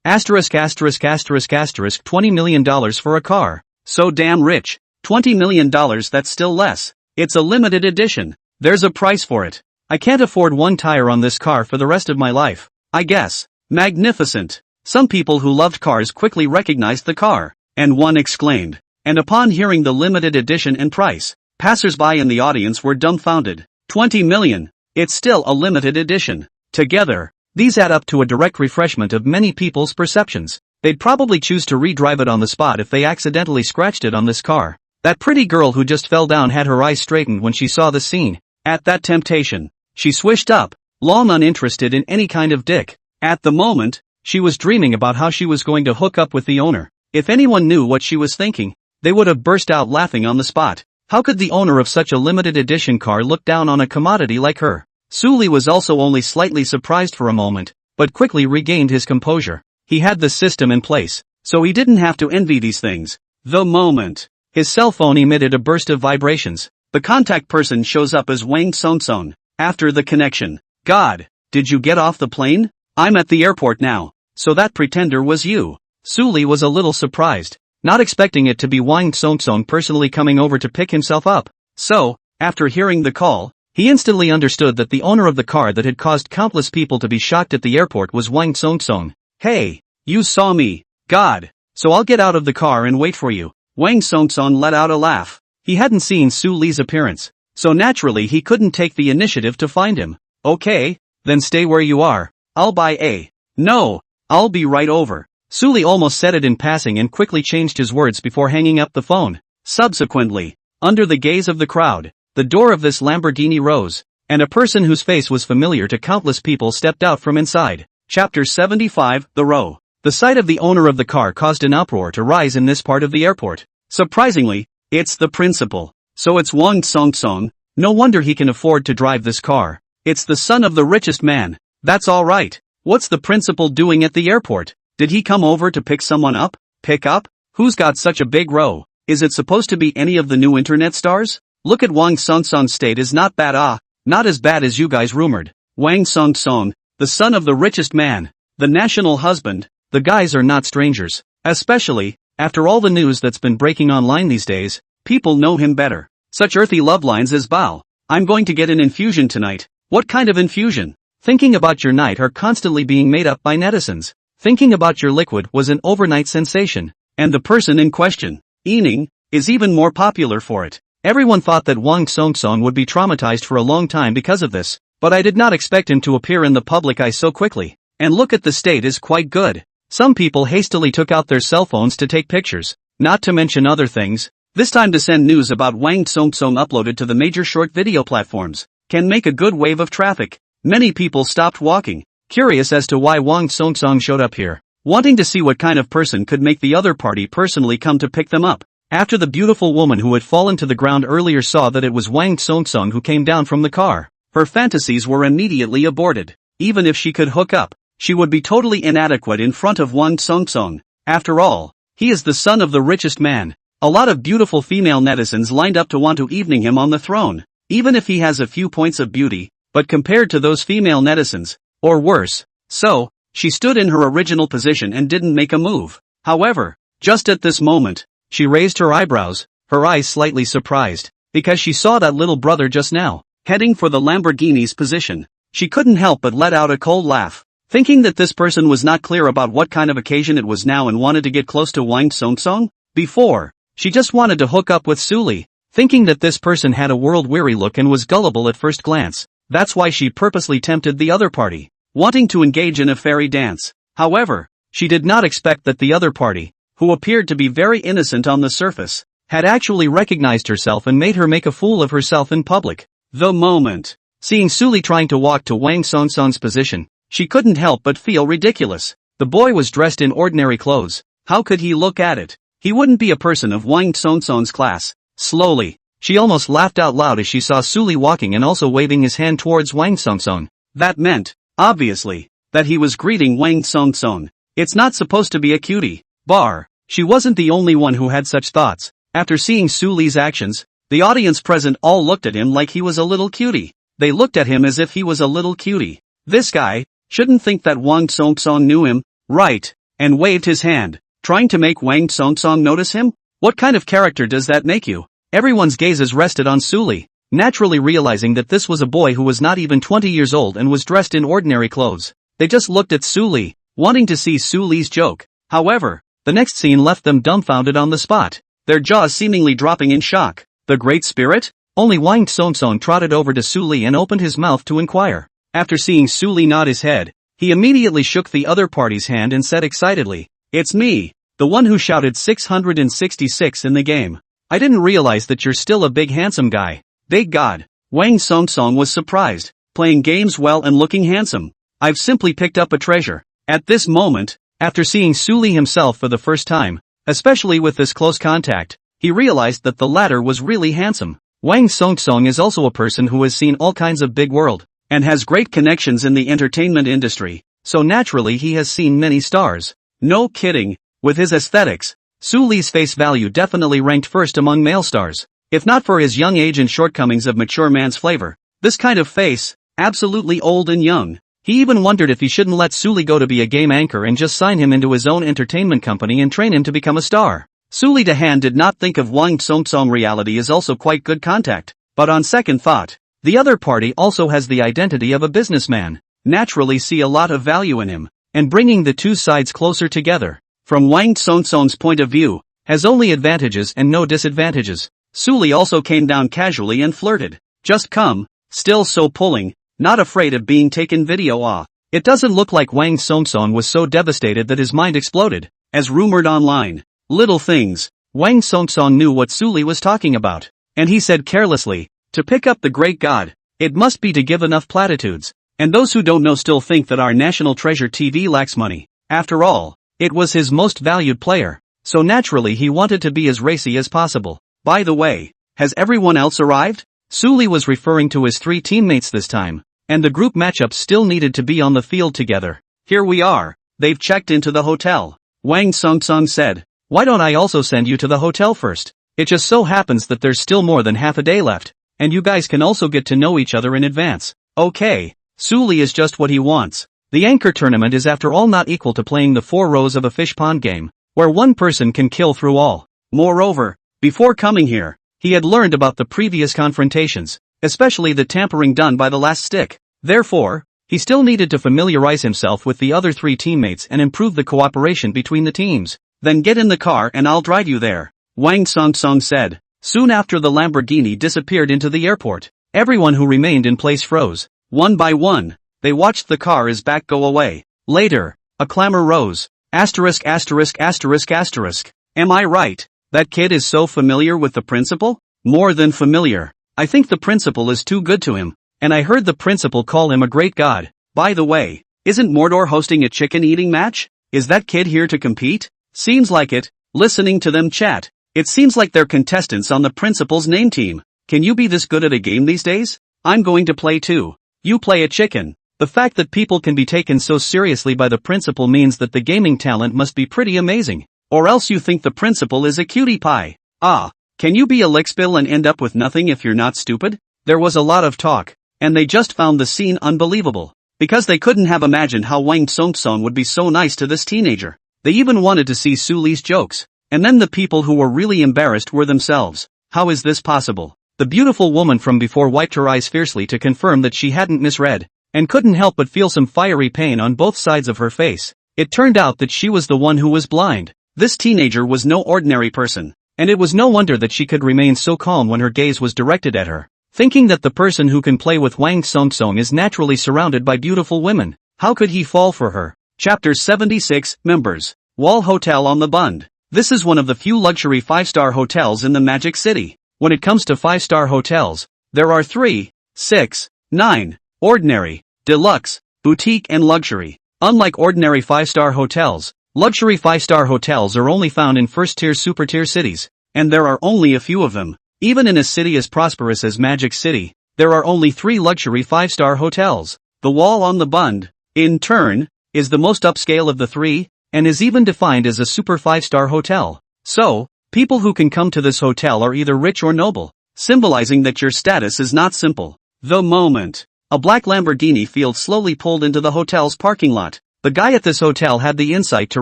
Asterisk. $20 million for a car. So damn rich. $20 million, that's still less. It's a limited edition. There's a price for it. I can't afford one tire on this car for the rest of my life, I guess. Magnificent. Some people who loved cars quickly recognized the car, and one exclaimed. And upon hearing the limited edition and price, passers-by in the audience were dumbfounded. 20 million. It's still a limited edition. Together, these add up to a direct refreshment of many people's perceptions. They'd probably choose to re-drive it on the spot if they accidentally scratched it on this car. That pretty girl who just fell down had her eyes straightened when she saw the scene. At that temptation, she swished up, long uninterested in any kind of dick. At the moment, she was dreaming about how she was going to hook up with the owner. If anyone knew what she was thinking, they would have burst out laughing on the spot. How could the owner of such a limited edition car look down on a commodity like her? Suli was also only slightly surprised for a moment, but quickly regained his composure. He had the system in place, so he didn't have to envy these things. The moment his cell phone emitted a burst of vibrations, the contact person shows up as Wang Songson. After the connection. God, did you get off the plane? I'm at the airport now. So that pretender was you. Suli was a little surprised, not expecting it to be Wang Songson personally coming over to pick himself up. So, after hearing the call, he instantly understood that the owner of the car that had caused countless people to be shocked at the airport was Wang Songson. Hey, you saw me. God. So I'll get out of the car and wait for you. Wang Songson let out a laugh. He hadn't seen Suli's appearance, so naturally he couldn't take the initiative to find him. Okay, then stay where you are. I'll buy a. No, I'll be right over. Sully almost said it in passing and quickly changed his words before hanging up the phone. Subsequently, under the gaze of the crowd, the door of this Lamborghini rose, and a person whose face was familiar to countless people stepped out from inside. Chapter 75, The Row. The sight of the owner of the car caused an uproar to rise in this part of the airport. Surprisingly, it's the principal. So it's Wang Song. No wonder he can afford to drive this car. It's the son of the richest man. That's alright. What's the principal doing at the airport? Did he come over to pick someone up? Pick up? Who's got such a big row? Is it supposed to be any of the new internet stars? Look at Wang Song's state is not bad, not as bad as you guys rumored. Wang Song, the son of the richest man, the national husband. The guys are not strangers. Especially, after all the news that's been breaking online these days, people know him better. Such earthy love lines as Bao. I'm going to get an infusion tonight. What kind of infusion? Thinking about your night are constantly being made up by netizens. Thinking about your liquid was an overnight sensation, and the person in question, Ening, is even more popular for it. Everyone thought that Wang Song would be traumatized for a long time because of this, but I did not expect him to appear in the public eye so quickly. And look at the state is quite good. Some people hastily took out their cell phones to take pictures, not to mention other things. This time to send news about Wang Song uploaded to the major short video platforms can make a good wave of traffic. Many people stopped walking, curious as to why Wang Song showed up here, wanting to see what kind of person could make the other party personally come to pick them up. After the beautiful woman who had fallen to the ground earlier saw that it was Wang Song who came down from the car, her fantasies were immediately aborted. Even if she could hook up, she would be totally inadequate in front of Wang Song. After all, he is the son of the richest man. A lot of beautiful female netizens lined up to want to evening him on the throne, even if he has a few points of beauty, but compared to those female netizens, or worse. So, she stood in her original position and didn't make a move. However, just at this moment, she raised her eyebrows, her eyes slightly surprised, because she saw that little brother just now, heading for the Lamborghini's position. She couldn't help but let out a cold laugh, thinking that this person was not clear about what kind of occasion it was now and wanted to get close to Wang Song. Before, she just wanted to hook up with Sully, thinking that this person had a world-weary look and was gullible at first glance. That's why she purposely tempted the other party, wanting to engage in a fairy dance. However, she did not expect that the other party, who appeared to be very innocent on the surface, had actually recognized herself and made her make a fool of herself in public. The moment, seeing Sully trying to walk to Wang Song's position, she couldn't help but feel ridiculous. The boy was dressed in ordinary clothes. How could he look at it? He wouldn't be a person of Wang Song's class. Slowly, she almost laughed out loud as she saw Sully walking and also waving his hand towards Wang Song. That meant, obviously, that he was greeting Wang Song. It's not supposed to be a cutie. Bar. She wasn't the only one who had such thoughts. After seeing Sully's actions, the audience present all looked at him like he was a little cutie. They looked at him as if he was a little cutie. This guy shouldn't think that Wang Song knew him, right? And waved his hand, trying to make Wang Song notice him? What kind of character does that make you? Everyone's gazes rested on Sully, naturally realizing that this was a boy who was not even 20 years old and was dressed in ordinary clothes. They just looked at Sully, wanting to see Sully's joke. However, the next scene left them dumbfounded on the spot, their jaws seemingly dropping in shock. The Great Spirit? Only Wang Song trotted over to Sully and opened his mouth to inquire. After seeing Sully nod his head, he immediately shook the other party's hand and said excitedly, "It's me, the one who shouted 666 in the game. I didn't realize that you're still a big handsome guy." Big God. Wang Song was surprised, playing games well and looking handsome. I've simply picked up a treasure. At this moment, after seeing Sully himself for the first time, especially with this close contact, he realized that the latter was really handsome. Wang Song is also a person who has seen all kinds of big world, and has great connections in the entertainment industry, so naturally he has seen many stars. No kidding, with his aesthetics, Sully's face value definitely ranked first among male stars. If not for his young age and shortcomings of mature man's flavor, this kind of face, absolutely old and young. He even wondered if he shouldn't let Sully go to be a game anchor and just sign him into his own entertainment company and train him to become a star. Sully Dahan did not think of Wang Song reality as also quite good contact, but on second thought, the other party also has the identity of a businessman, naturally see a lot of value in him, and bringing the two sides closer together, from Wang Song's point of view, has only advantages and no disadvantages. Sully also came down casually and flirted. Just come, still so pulling, not afraid of being taken video of. It doesn't look like Wang Songsong was so devastated that his mind exploded, as rumored online. Little things. Wang Songsong knew what Suli was talking about, and he said carelessly, to pick up the great god, it must be to give enough platitudes. And those who don't know still think that our national treasure TV lacks money. After all, it was his most valued player, so naturally he wanted to be as racy as possible. By the way, has everyone else arrived? Suli was referring to his 3 teammates this time, and the group matchup still needed to be on the field together. Here we are, they've checked into the hotel. Wang Songsong said, why don't I also send you to the hotel first? It just so happens that there's still more than half a day left, and you guys can also get to know each other in advance. Okay, Suli is just what he wants. The anchor tournament is after all not equal to playing the 4 rows of a fish pond game, where one person can kill through all. Moreover, before coming here, he had learned about the previous confrontations, especially the tampering done by the last stick. Therefore, he still needed to familiarize himself with the other 3 teammates and improve the cooperation between the teams. Then get in the car and I'll drive you there, Wang Songsong said. Soon after the Lamborghini disappeared into the airport, everyone who remained in place froze. One by one, they watched the car as back go away. Later, a clamor rose. Asterisk asterisk asterisk asterisk. Am I right? That kid is so familiar with the principal? More than familiar. I think the principal is too good to him, and I heard the principal call him a great god. By the way, isn't Mordor hosting a chicken eating match? Is that kid here to compete? Seems like it, listening to them chat. It seems like they're contestants on the principal's name team. Can you be this good at a game these days? I'm going to play too. You play a chicken. The fact that people can be taken so seriously by the principal means that the gaming talent must be pretty amazing. Or else you think the principal is a cutie pie. Ah, can you be a lickspill and end up with nothing if you're not stupid? There was a lot of talk, and they just found the scene unbelievable, because they couldn't have imagined how Wang Songsong would be so nice to this teenager. They even wanted to see Suli's jokes, and then the people who were really embarrassed were themselves. How is this possible? The beautiful woman from before wiped her eyes fiercely to confirm that she hadn't misread, and couldn't help but feel some fiery pain on both sides of her face. It turned out that she was the one who was blind. This teenager was no ordinary person, and it was no wonder that she could remain so calm when her gaze was directed at her. Thinking that the person who can play with Wang Songsong is naturally surrounded by beautiful women, how could he fall for her? Chapter 76, Members. Wall Hotel on the Bund. This is one of the few luxury 5-star hotels in the Magic City. When it comes to 5-star hotels, there are 3, 6, 9, ordinary, deluxe, boutique and luxury. Unlike ordinary 5-star hotels, luxury 5-star hotels are only found in first-tier super-tier cities, and there are only a few of them. Even in a city as prosperous as Magic City, there are only 3 luxury 5-star hotels. The Wall on the Bund, in turn, is the most upscale of the 3, and is even defined as a super 5-star hotel. So, people who can come to this hotel are either rich or noble, symbolizing that your status is not simple. The moment a black Lamborghini Field slowly pulled into the hotel's parking lot, the guy at this hotel had the insight to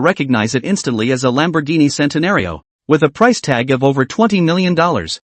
recognize it instantly as a Lamborghini Centenario, with a price tag of over $20 million.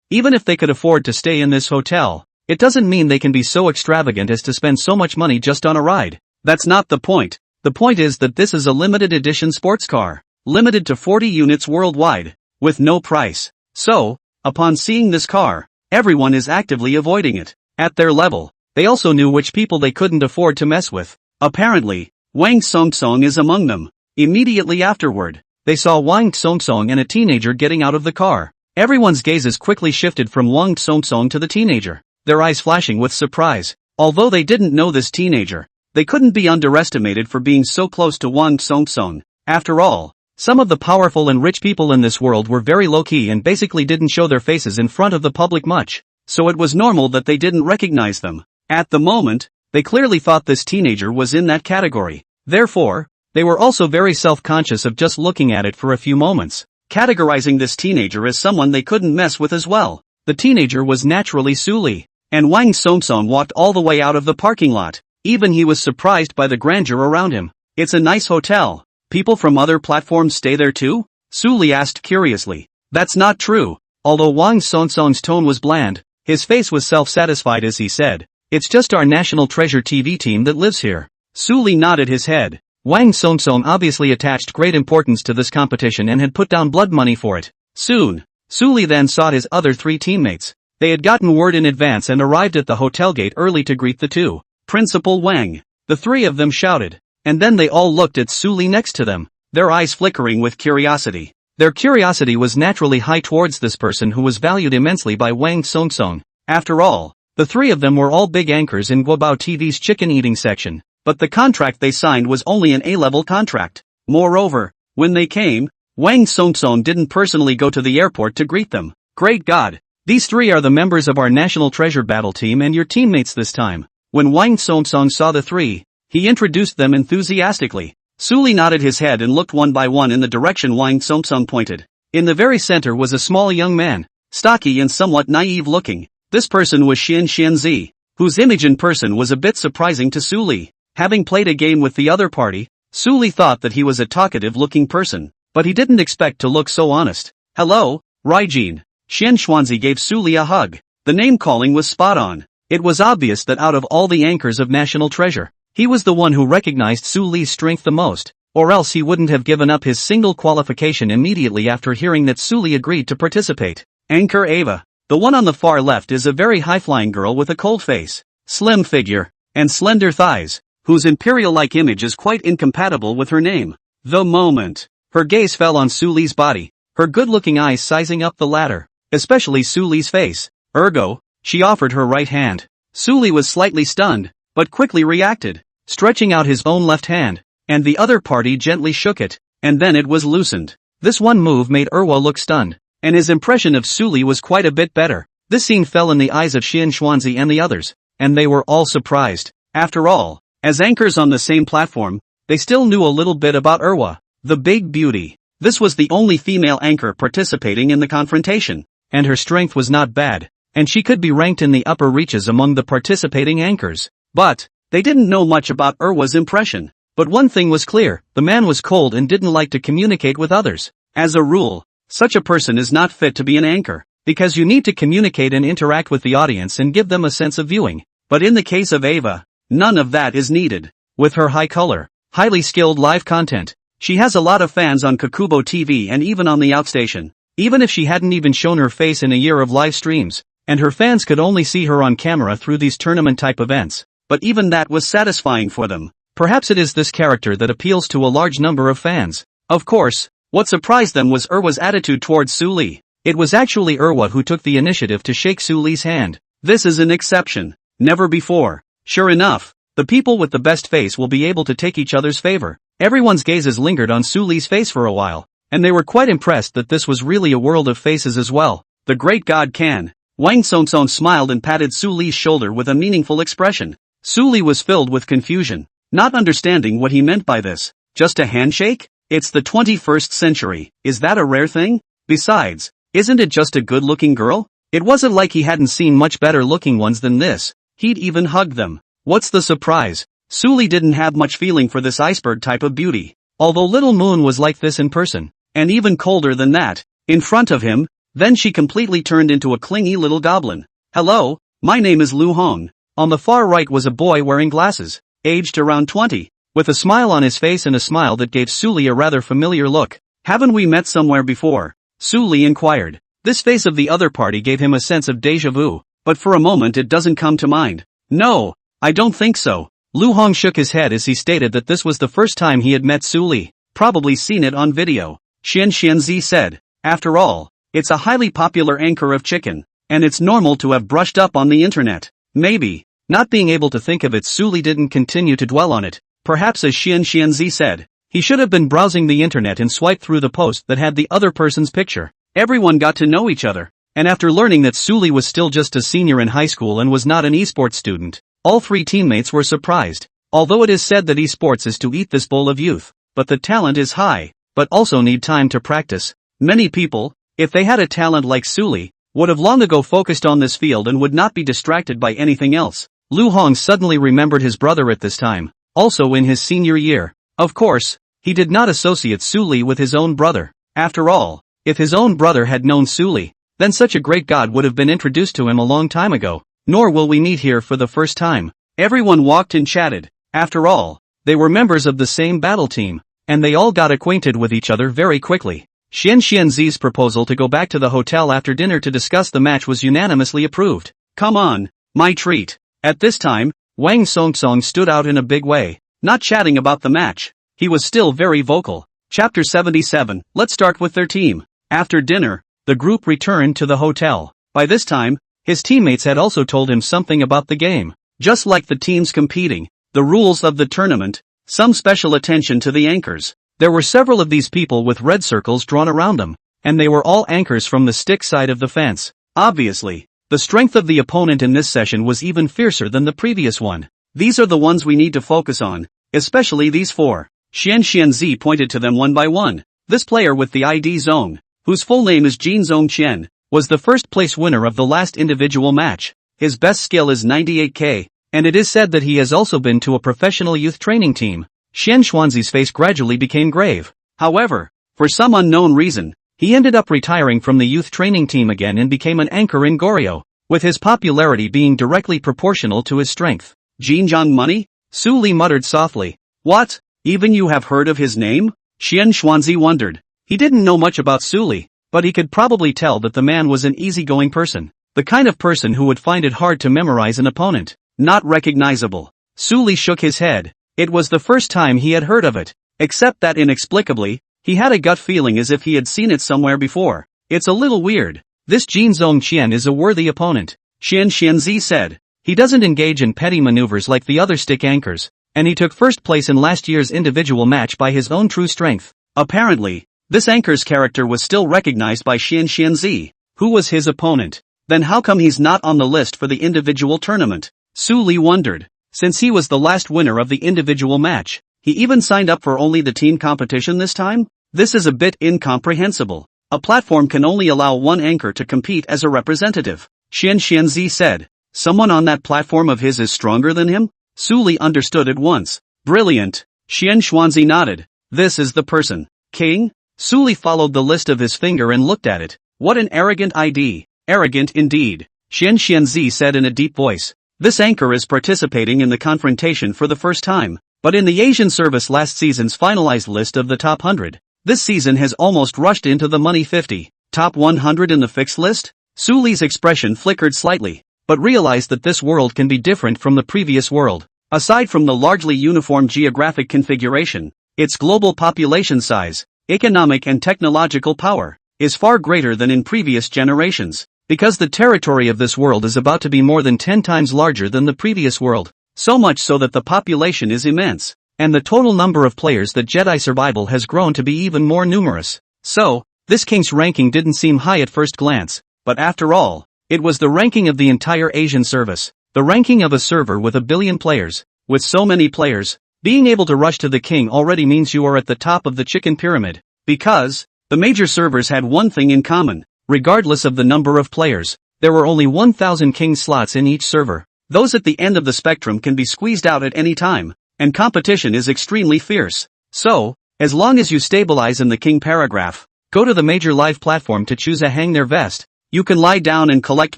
Even if they could afford to stay in this hotel, it doesn't mean they can be so extravagant as to spend so much money just on a ride. That's not the point. The point is that this is a limited edition sports car, limited to 40 units worldwide, with no price. So, upon seeing this car, everyone is actively avoiding it. At their level, they also knew which people they couldn't afford to mess with. Apparently, Wang Songsong is among them. Immediately afterward, they saw Wang Songsong and a teenager getting out of the car. Everyone's gazes quickly shifted from Wang Songsong to the teenager, their eyes flashing with surprise. Although they didn't know this teenager, they couldn't be underestimated for being so close to Wang Songsong. After all, some of the powerful and rich people in this world were very low-key and basically didn't show their faces in front of the public much, so it was normal that they didn't recognize them. At the moment, they clearly thought this teenager was in that category. Therefore, they were also very self-conscious of just looking at it for a few moments, categorizing this teenager as someone they couldn't mess with as well. The teenager was naturally Suli, and Wang Songsong walked all the way out of the parking lot. Even he was surprised by the grandeur around him. It's a nice hotel. People from other platforms stay there too? Suli asked curiously. That's not true. Although Wang Songsong's tone was bland, his face was self-satisfied as he said, it's just our national treasure TV team that lives here. Suli nodded his head. Wang Songsong obviously attached great importance to this competition and had put down blood money for it. Soon, Suli then sought his other 3 teammates. They had gotten word in advance and arrived at the hotel gate early to greet the two. Principal Wang. The three of them shouted. And then they all looked at Su Li next to them, their eyes flickering with curiosity. Their curiosity was naturally high towards this person who was valued immensely by Wang Songsong. After all, the three of them were all big anchors in Guobao TV's chicken eating section, but the contract they signed was only an A-level contract. Moreover, when they came, Wang Songsong didn't personally go to the airport to greet them. Great God! These three are the members of our National Treasure Battle team and your teammates this time. When Wang Songsong saw the three, he introduced them enthusiastically. Su Li nodded his head and looked one by one in the direction Wang Songsong pointed. In the very center was a small young man, stocky and somewhat naive looking. This person was Xian Xianzi, whose image in person was a bit surprising to Su Li. Having played a game with the other party, Su Li thought that he was a talkative-looking person, but he didn't expect to look so honest. Hello, Raijin. Xian Xuanzi gave Su Li a hug. The name-calling was spot on. It was obvious that out of all the anchors of National Treasure, he was the one who recognized Su Li's strength the most, or else he wouldn't have given up his single qualification immediately after hearing that Su Li agreed to participate. Anchor Ava. The one on the far left is a very high-flying girl with a cold face, slim figure, and slender thighs, whose imperial-like image is quite incompatible with her name. The moment her gaze fell on Su Li's body, her good-looking eyes sizing up the latter, especially Su Li's face. Ergo, she offered her right hand. Su Li was slightly stunned, but quickly reacted, stretching out his own left hand, and the other party gently shook it, and then it was loosened. This one move made Erwa look stunned, and his impression of Su Li was quite a bit better. This scene fell in the eyes of Xian Xuanzi and the others, and they were all surprised. After all, as anchors on the same platform, they still knew a little bit about Erwa, the big beauty. This was the only female anchor participating in the confrontation, and her strength was not bad, and she could be ranked in the upper reaches among the participating anchors. But they didn't know much about Erwa's impression. But one thing was clear, the man was cold and didn't like to communicate with others. As a rule, such a person is not fit to be an anchor, because you need to communicate and interact with the audience and give them a sense of viewing. But in the case of Ava, none of that is needed. With her high color, highly skilled live content, she has a lot of fans on Kakubo TV and even on the outstation. Even if she hadn't even shown her face in a year of live streams, and her fans could only see her on camera through these tournament-type events, but even that was satisfying for them. Perhaps it is this character that appeals to a large number of fans. Of course, what surprised them was Erwa's attitude towards Su Li. It was actually Erwa who took the initiative to shake Su Li's hand. This is an exception. Never before. Sure enough, the people with the best face will be able to take each other's favor. Everyone's gazes lingered on Su Li's face for a while, and they were quite impressed that this was really a world of faces as well. The great god can. Wang Songsong smiled and patted Su Li's shoulder with a meaningful expression. Su Li was filled with confusion, not understanding what he meant by this. Just a handshake? It's the 21st century, is that a rare thing? Besides, isn't it just a good-looking girl? It wasn't like he hadn't seen much better-looking ones than this. He'd even hugged them. What's the surprise? Su Li didn't have much feeling for this iceberg type of beauty. Although Little Moon was like this in person, and even colder than that, in front of him, then she completely turned into a clingy little goblin. Hello, my name is Lu Hong. On the far right was a boy wearing glasses, aged around 20, with a smile on his face and a smile that gave Su Li a rather familiar look. Haven't we met somewhere before? Su Li inquired. This face of the other party gave him a sense of déjà vu, but for a moment it doesn't come to mind. No, I don't think so. Lu Hong shook his head as he stated that this was the first time he had met Su Li, probably seen it on video. Xian Xianzi said, after all, it's a highly popular anchor of chicken, and it's normal to have brushed up on the internet. Maybe. Not being able to think of it, Su Li didn't continue to dwell on it. Perhaps as Xian Xianzi said, he should have been browsing the internet and swiped through the post that had the other person's picture. Everyone got to know each other, and after learning that Su Li was still just a senior in high school and was not an esports student, all three teammates were surprised. Although it is said that esports is to eat this bowl of youth, but the talent is high, but also need time to practice. Many people, if they had a talent like Su Li, would have long ago focused on this field and would not be distracted by anything else. Lu Hong suddenly remembered his brother at this time, also in his senior year. Of course, he did not associate Su Li with his own brother. After all, if his own brother had known Su Li, then such a great god would have been introduced to him a long time ago. Nor will we meet here for the first time. Everyone walked and chatted. After all, they were members of the same battle team, and they all got acquainted with each other very quickly. Xianxianzi's proposal to go back to the hotel after dinner to discuss the match was unanimously approved. Come on, my treat. At this time, Wang Songsong stood out in a big way, not chatting about the match. He was still very vocal. Chapter 77, let's start with their team. After dinner, the group returned to the hotel. By this time, his teammates had also told him something about the game. Just like the teams competing, the rules of the tournament, some special attention to the anchors. There were several of these people with red circles drawn around them, and they were all anchors from the stick side of the fence. Obviously, the strength of the opponent in this session was even fiercer than the previous one. These are the ones we need to focus on, especially these four. Xianxianzi pointed to them one by one. This player with the ID Zong, whose full name is Jin Zongqian, was the first place winner of the last individual match. His best skill is 98k, and it is said that he has also been to a professional youth training team. Xian Xuanzi's face gradually became grave. However, for some unknown reason, he ended up retiring from the youth training team again and became an anchor in Goryeo, with his popularity being directly proportional to his strength. Jinjiang Money? Su Li muttered softly. What? Even you have heard of his name? Xian Xuanzi wondered. He didn't know much about Su Li, but he could probably tell that the man was an easygoing person. The kind of person who would find it hard to memorize an opponent. Not recognizable. Su Li shook his head. It was the first time he had heard of it. Except that inexplicably, he had a gut feeling as if he had seen it somewhere before. It's a little weird. This Jin Zongqian is a worthy opponent, Xianxianzi said. He doesn't engage in petty maneuvers like the other stick anchors, and he took first place in last year's individual match by his own true strength. Apparently, this anchor's character was still recognized by Xianxianzi, who was his opponent. Then how come he's not on the list for the individual tournament? Su Li wondered. Since he was the last winner of the individual match, he even signed up for only the team competition this time? This is a bit incomprehensible. A platform can only allow one anchor to compete as a representative, Xianxianzi said. Someone on that platform of his is stronger than him? Su Li understood at once. Brilliant. Xian Xuanzi nodded. This is the person. King? Su Li followed the list of his finger and looked at it. What an arrogant ID. Arrogant indeed. Xianxianzi said in a deep voice. This anchor is participating in the confrontation for the first time, but in the Asian service last season's finalized list of the top 100, this season has almost rushed into the money 50. Top 100 in the fixed list? Su Li's expression flickered slightly, but realized that this world can be different from the previous world. Aside from the largely uniform geographic configuration, its global population size, economic and technological power, is far greater than in previous generations. Because the territory of this world is about to be more than 10 times larger than the previous world, so much so that the population is immense, and the total number of players that Jedi Survival has grown to be even more numerous. So, this king's ranking didn't seem high at first glance, but after all, it was the ranking of the entire Asian service, the ranking of a server with 1 billion players. With so many players, being able to rush to the king already means you are at the top of the chicken pyramid, because the major servers had one thing in common. Regardless of the number of players, there were only 1,000 king slots in each server. Those at the end of the spectrum can be squeezed out at any time, and competition is extremely fierce. So, as long as you stabilize in the king paragraph, go to the major live platform to choose a hang their vest, you can lie down and collect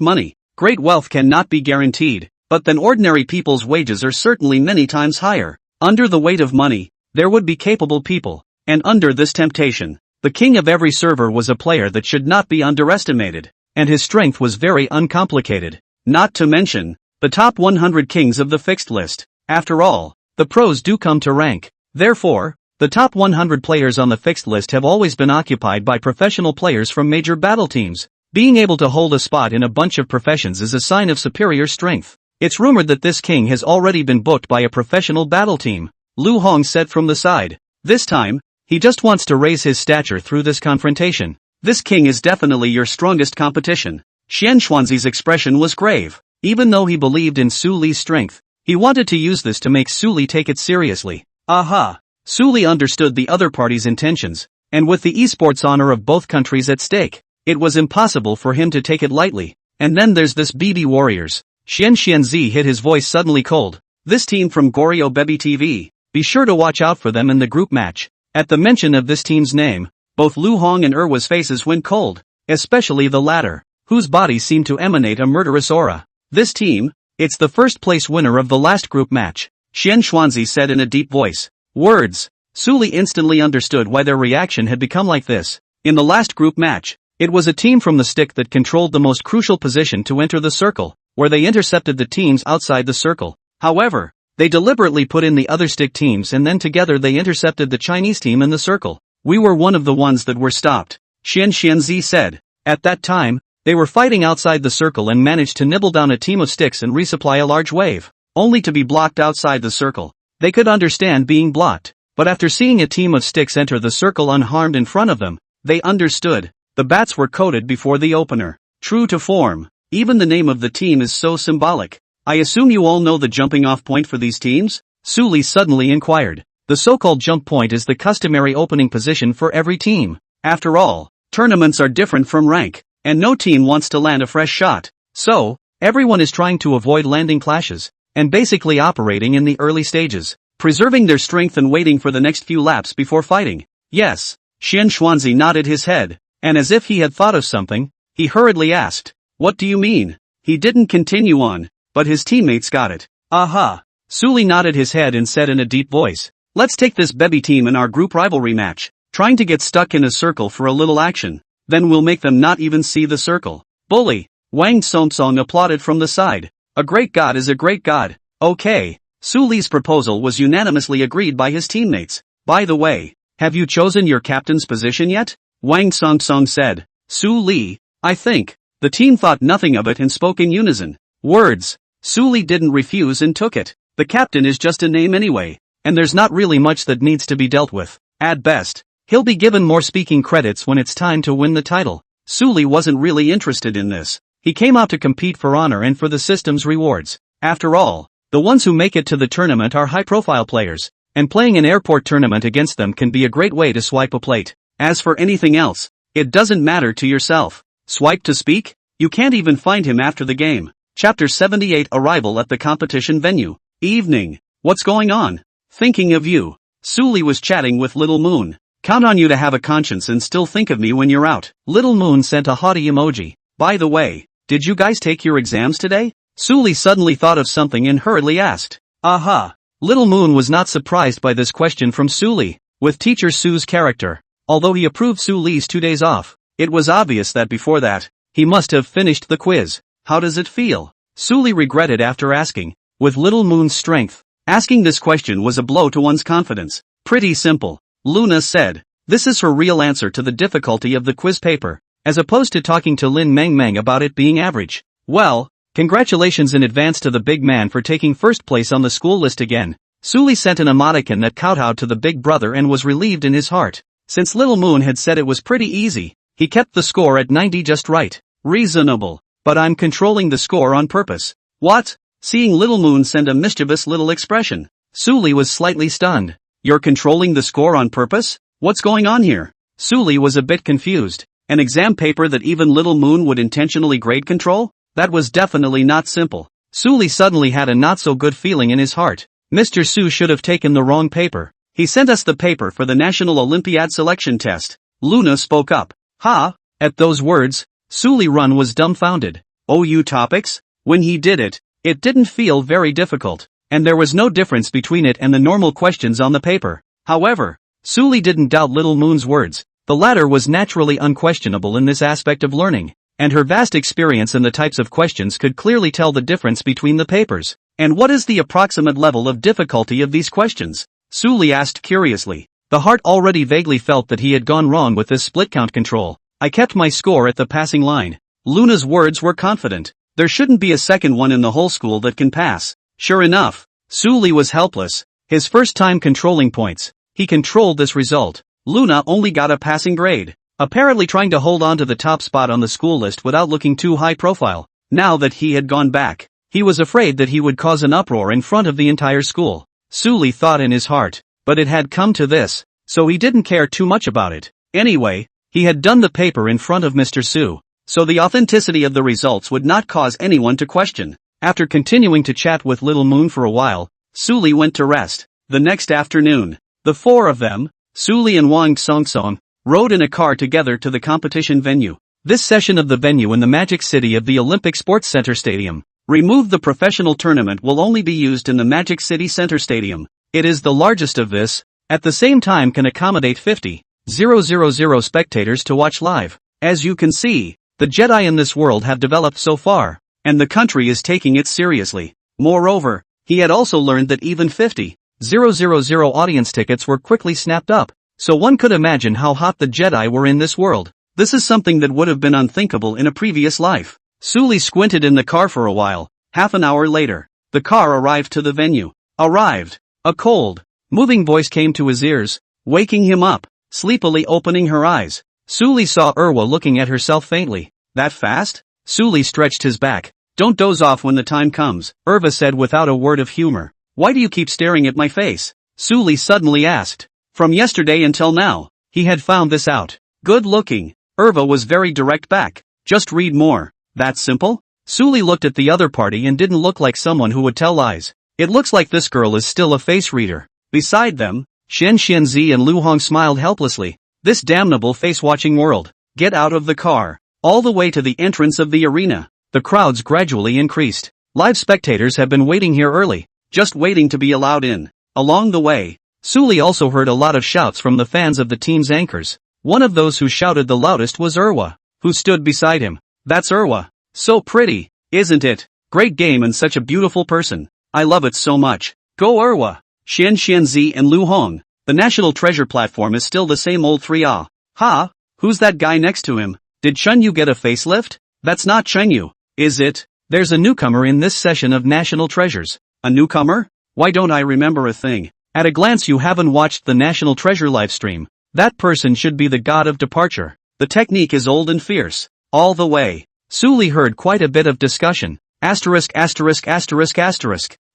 money. Great wealth cannot be guaranteed, but then ordinary people's wages are certainly many times higher. Under the weight of money, there would be capable people, and under this temptation, the king of every server was a player that should not be underestimated, and his strength was very uncomplicated. Not to mention, the top 100 kings of the fixed list. After all, the pros do come to rank. Therefore, the top 100 players on the fixed list have always been occupied by professional players from major battle teams. Being able to hold a spot in a bunch of professions is a sign of superior strength. It's rumored that this king has already been booked by a professional battle team, Lu Hong said from the side. This time, he just wants to raise his stature through this confrontation. This king is definitely your strongest competition. Xian Xuanzi's expression was grave. Even though he believed in Su Li's strength, he wanted to use this to make Su Li take it seriously. Aha! Su Li understood the other party's intentions, and with the esports honor of both countries at stake, it was impossible for him to take it lightly. And then there's this BB Warriors. Xianxianzi hit his voice suddenly cold. This team from Goryeo Baby TV, be sure to watch out for them in the group match. At the mention of this team's name, both Lu Hong and Erwa's faces went cold, especially the latter, whose body seemed to emanate a murderous aura. This team, it's the first place winner of the last group match, Xian Xuanzi said in a deep voice. Words. Su Li instantly understood why their reaction had become like this. In the last group match, it was a team from the stick that controlled the most crucial position to enter the circle, where they intercepted the teams outside the circle. However, they deliberately put in the other stick teams and then together they intercepted the Chinese team in the circle. We were one of the ones that were stopped, Xian Xianzi said. At that time, they were fighting outside the circle and managed to nibble down a team of sticks and resupply a large wave, only to be blocked outside the circle. They could understand being blocked, but after seeing a team of sticks enter the circle unharmed in front of them, they understood. The bats were coated before the opener. True to form, even the name of the team is so symbolic. I assume you all know the jumping off point for these teams? Su Li suddenly inquired. The so-called jump point is the customary opening position for every team. After all, tournaments are different from rank, and no team wants to land a fresh shot. So, everyone is trying to avoid landing clashes, and basically operating in the early stages, preserving their strength and waiting for the next few laps before fighting. Yes, Xian Xuanzi nodded his head, and as if he had thought of something, he hurriedly asked, "What do you mean?" He didn't continue on, but his teammates got it. Aha! Su Li nodded his head and said in a deep voice, "Let's take this baby team in our group rivalry match, trying to get stuck in a circle for a little action. Then we'll make them not even see the circle." Bully! Wang Songsong applauded from the side. A great god is a great god. Okay. Su Li's proposal was unanimously agreed by his teammates. By the way, have you chosen your captain's position yet? Wang Songsong said. Su Li, I think. The team thought nothing of it and spoke in unison. Words. Su Li didn't refuse and took it. The captain is just a name anyway, and there's not really much that needs to be dealt with. At best, he'll be given more speaking credits when it's time to win the title. Su Li wasn't really interested in this. He came out to compete for honor and for the system's rewards. After all, the ones who make it to the tournament are high-profile players, and playing an airport tournament against them can be a great way to swipe a plate. As for anything else, it doesn't matter to yourself. Swipe to speak? You can't even find him after the game. Chapter 78 Arrival at the competition venue. Evening. What's going on? Thinking of you. Su Li was chatting with Little Moon. Count on you to have a conscience and still think of me when you're out. Little Moon sent a haughty emoji. By the way, did you guys take your exams today? Su Li suddenly thought of something and hurriedly asked. Aha. Little Moon was not surprised by this question from Su Li. With Teacher Su's character, although he approved Su Li's 2 days off, it was obvious that before that, he must have finished the quiz. How does it feel? Su Li regretted after asking. With Little Moon's strength, asking this question was a blow to one's confidence. Pretty simple, Luna said. This is her real answer to the difficulty of the quiz paper, as opposed to talking to Lin Meng Meng about it being average. Well, congratulations in advance to the big man for taking first place on the school list again. Su Li sent an emoticon that kowtowed to the big brother and was relieved in his heart. Since Little Moon had said it was pretty easy, he kept the score at 90 just right. Reasonable. But I'm controlling the score on purpose. What? Seeing Little Moon send a mischievous little expression, Su Li was slightly stunned. You're controlling the score on purpose? What's going on here? Su Li was a bit confused. An exam paper that even Little Moon would intentionally grade control? That was definitely not simple. Su Li suddenly had a not-so-good feeling in his heart. Mr. Su should have taken the wrong paper. He sent us the paper for the National Olympiad selection test. Luna spoke up. Ha! At those words, Su Li Run was dumbfounded. OU topics? When he did it, it didn't feel very difficult, and there was no difference between it and the normal questions on the paper. However, Su Li didn't doubt Little Moon's words. The latter was naturally unquestionable in this aspect of learning, and her vast experience in the types of questions could clearly tell the difference between the papers. And what is the approximate level of difficulty of these questions? Su Li asked curiously. The heart already vaguely felt that he had gone wrong with this split count control. I kept my score at the passing line. Luna's words were confident. There shouldn't be a second one in the whole school that can pass. Sure enough, Su Li was helpless. His first time controlling points. He controlled this result. Luna only got a passing grade, apparently trying to hold on to the top spot on the school list without looking too high profile. Now that he had gone back, he was afraid that he would cause an uproar in front of the entire school. Su Li thought in his heart, but it had come to this, so he didn't care too much about it. Anyway, he had done the paper in front of Mr. Su, so the authenticity of the results would not cause anyone to question. After continuing to chat with Little Moon for a while, Su Li went to rest. The next afternoon, the four of them, Su Li and Wang Songsong, rode in a car together to the competition venue. This session of the venue in the Magic City of the Olympic Sports Center Stadium. Removed. The professional tournament will only be used in the Magic City Center Stadium. It is the largest of this, at the same time can accommodate 50. 000 spectators to watch live. As you can see, the Jedi in this world have developed so far, and the country is taking it seriously. Moreover, he had also learned that even 50,000 audience tickets were quickly snapped up, so one could imagine how hot the Jedi were in this world. This is something that would have been unthinkable in a previous life. Sully squinted in the car for a while. Half an hour later, the car arrived to the venue. Arrived. A cold, moving voice came to his ears, waking him up. Sleepily opening her eyes, Sully saw Erwa looking at herself faintly. That fast? Sully stretched his back. Don't doze off when the time comes, Erwa said without a word of humor. Why do you keep staring at my face? Sully suddenly asked. From yesterday until now, he had found this out. Good looking. Erwa was very direct back. Just read more. That simple? Sully looked at the other party and didn't look like someone who would tell lies. It looks like this girl is still a face reader. Beside them, Shen Xianzi and Lu Hong smiled helplessly. This damnable face-watching world. Get out of the car. All the way to the entrance of the arena. The crowds gradually increased. Live spectators have been waiting here early, just waiting to be allowed in. Along the way, Sully also heard a lot of shouts from the fans of the team's anchors. One of those who shouted the loudest was Erwa, who stood beside him. That's Erwa. So pretty, isn't it? Great game and such a beautiful person. I love it so much. Go Erwa. Shen Xianzi and Lu Hong. The National Treasure platform is still the same old 3A. Ha? Who's that guy next to him? Did Chunyu get a facelift? That's not Chunyu, is it? There's a newcomer in this session of National Treasures. A newcomer? Why don't I remember a thing? At a glance you haven't watched the National Treasure livestream. That person should be the god of departure. The technique is old and fierce. All the way. Sully heard quite a bit of discussion. Asterisk.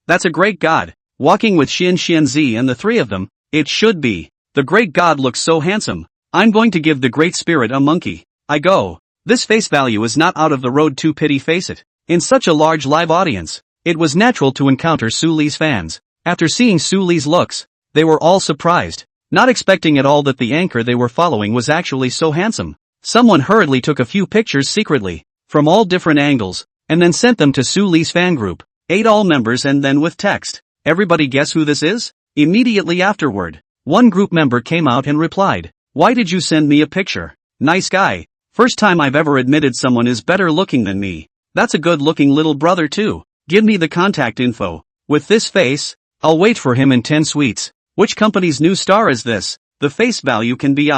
That's a great god. Walking with Shen Xianzi and the three of them, it should be. The great god looks so handsome. I'm going to give the great spirit a monkey. I go. This face value is not out of the road to pity face it. In such a large live audience, it was natural to encounter Sully's fans. After seeing Sully's looks, they were all surprised, not expecting at all that the anchor they were following was actually so handsome. Someone hurriedly took a few pictures secretly, from all different angles, and then sent them to Sully's fan group. 8 all members and then with text. Everybody guess who this is? Immediately afterward, one group member came out and replied, why did you send me a picture? Nice guy. First time I've ever admitted someone is better looking than me. That's a good looking little brother too. Give me the contact info. With this face, I'll wait for him in 10 sweets. Which company's new star is this? The face value can be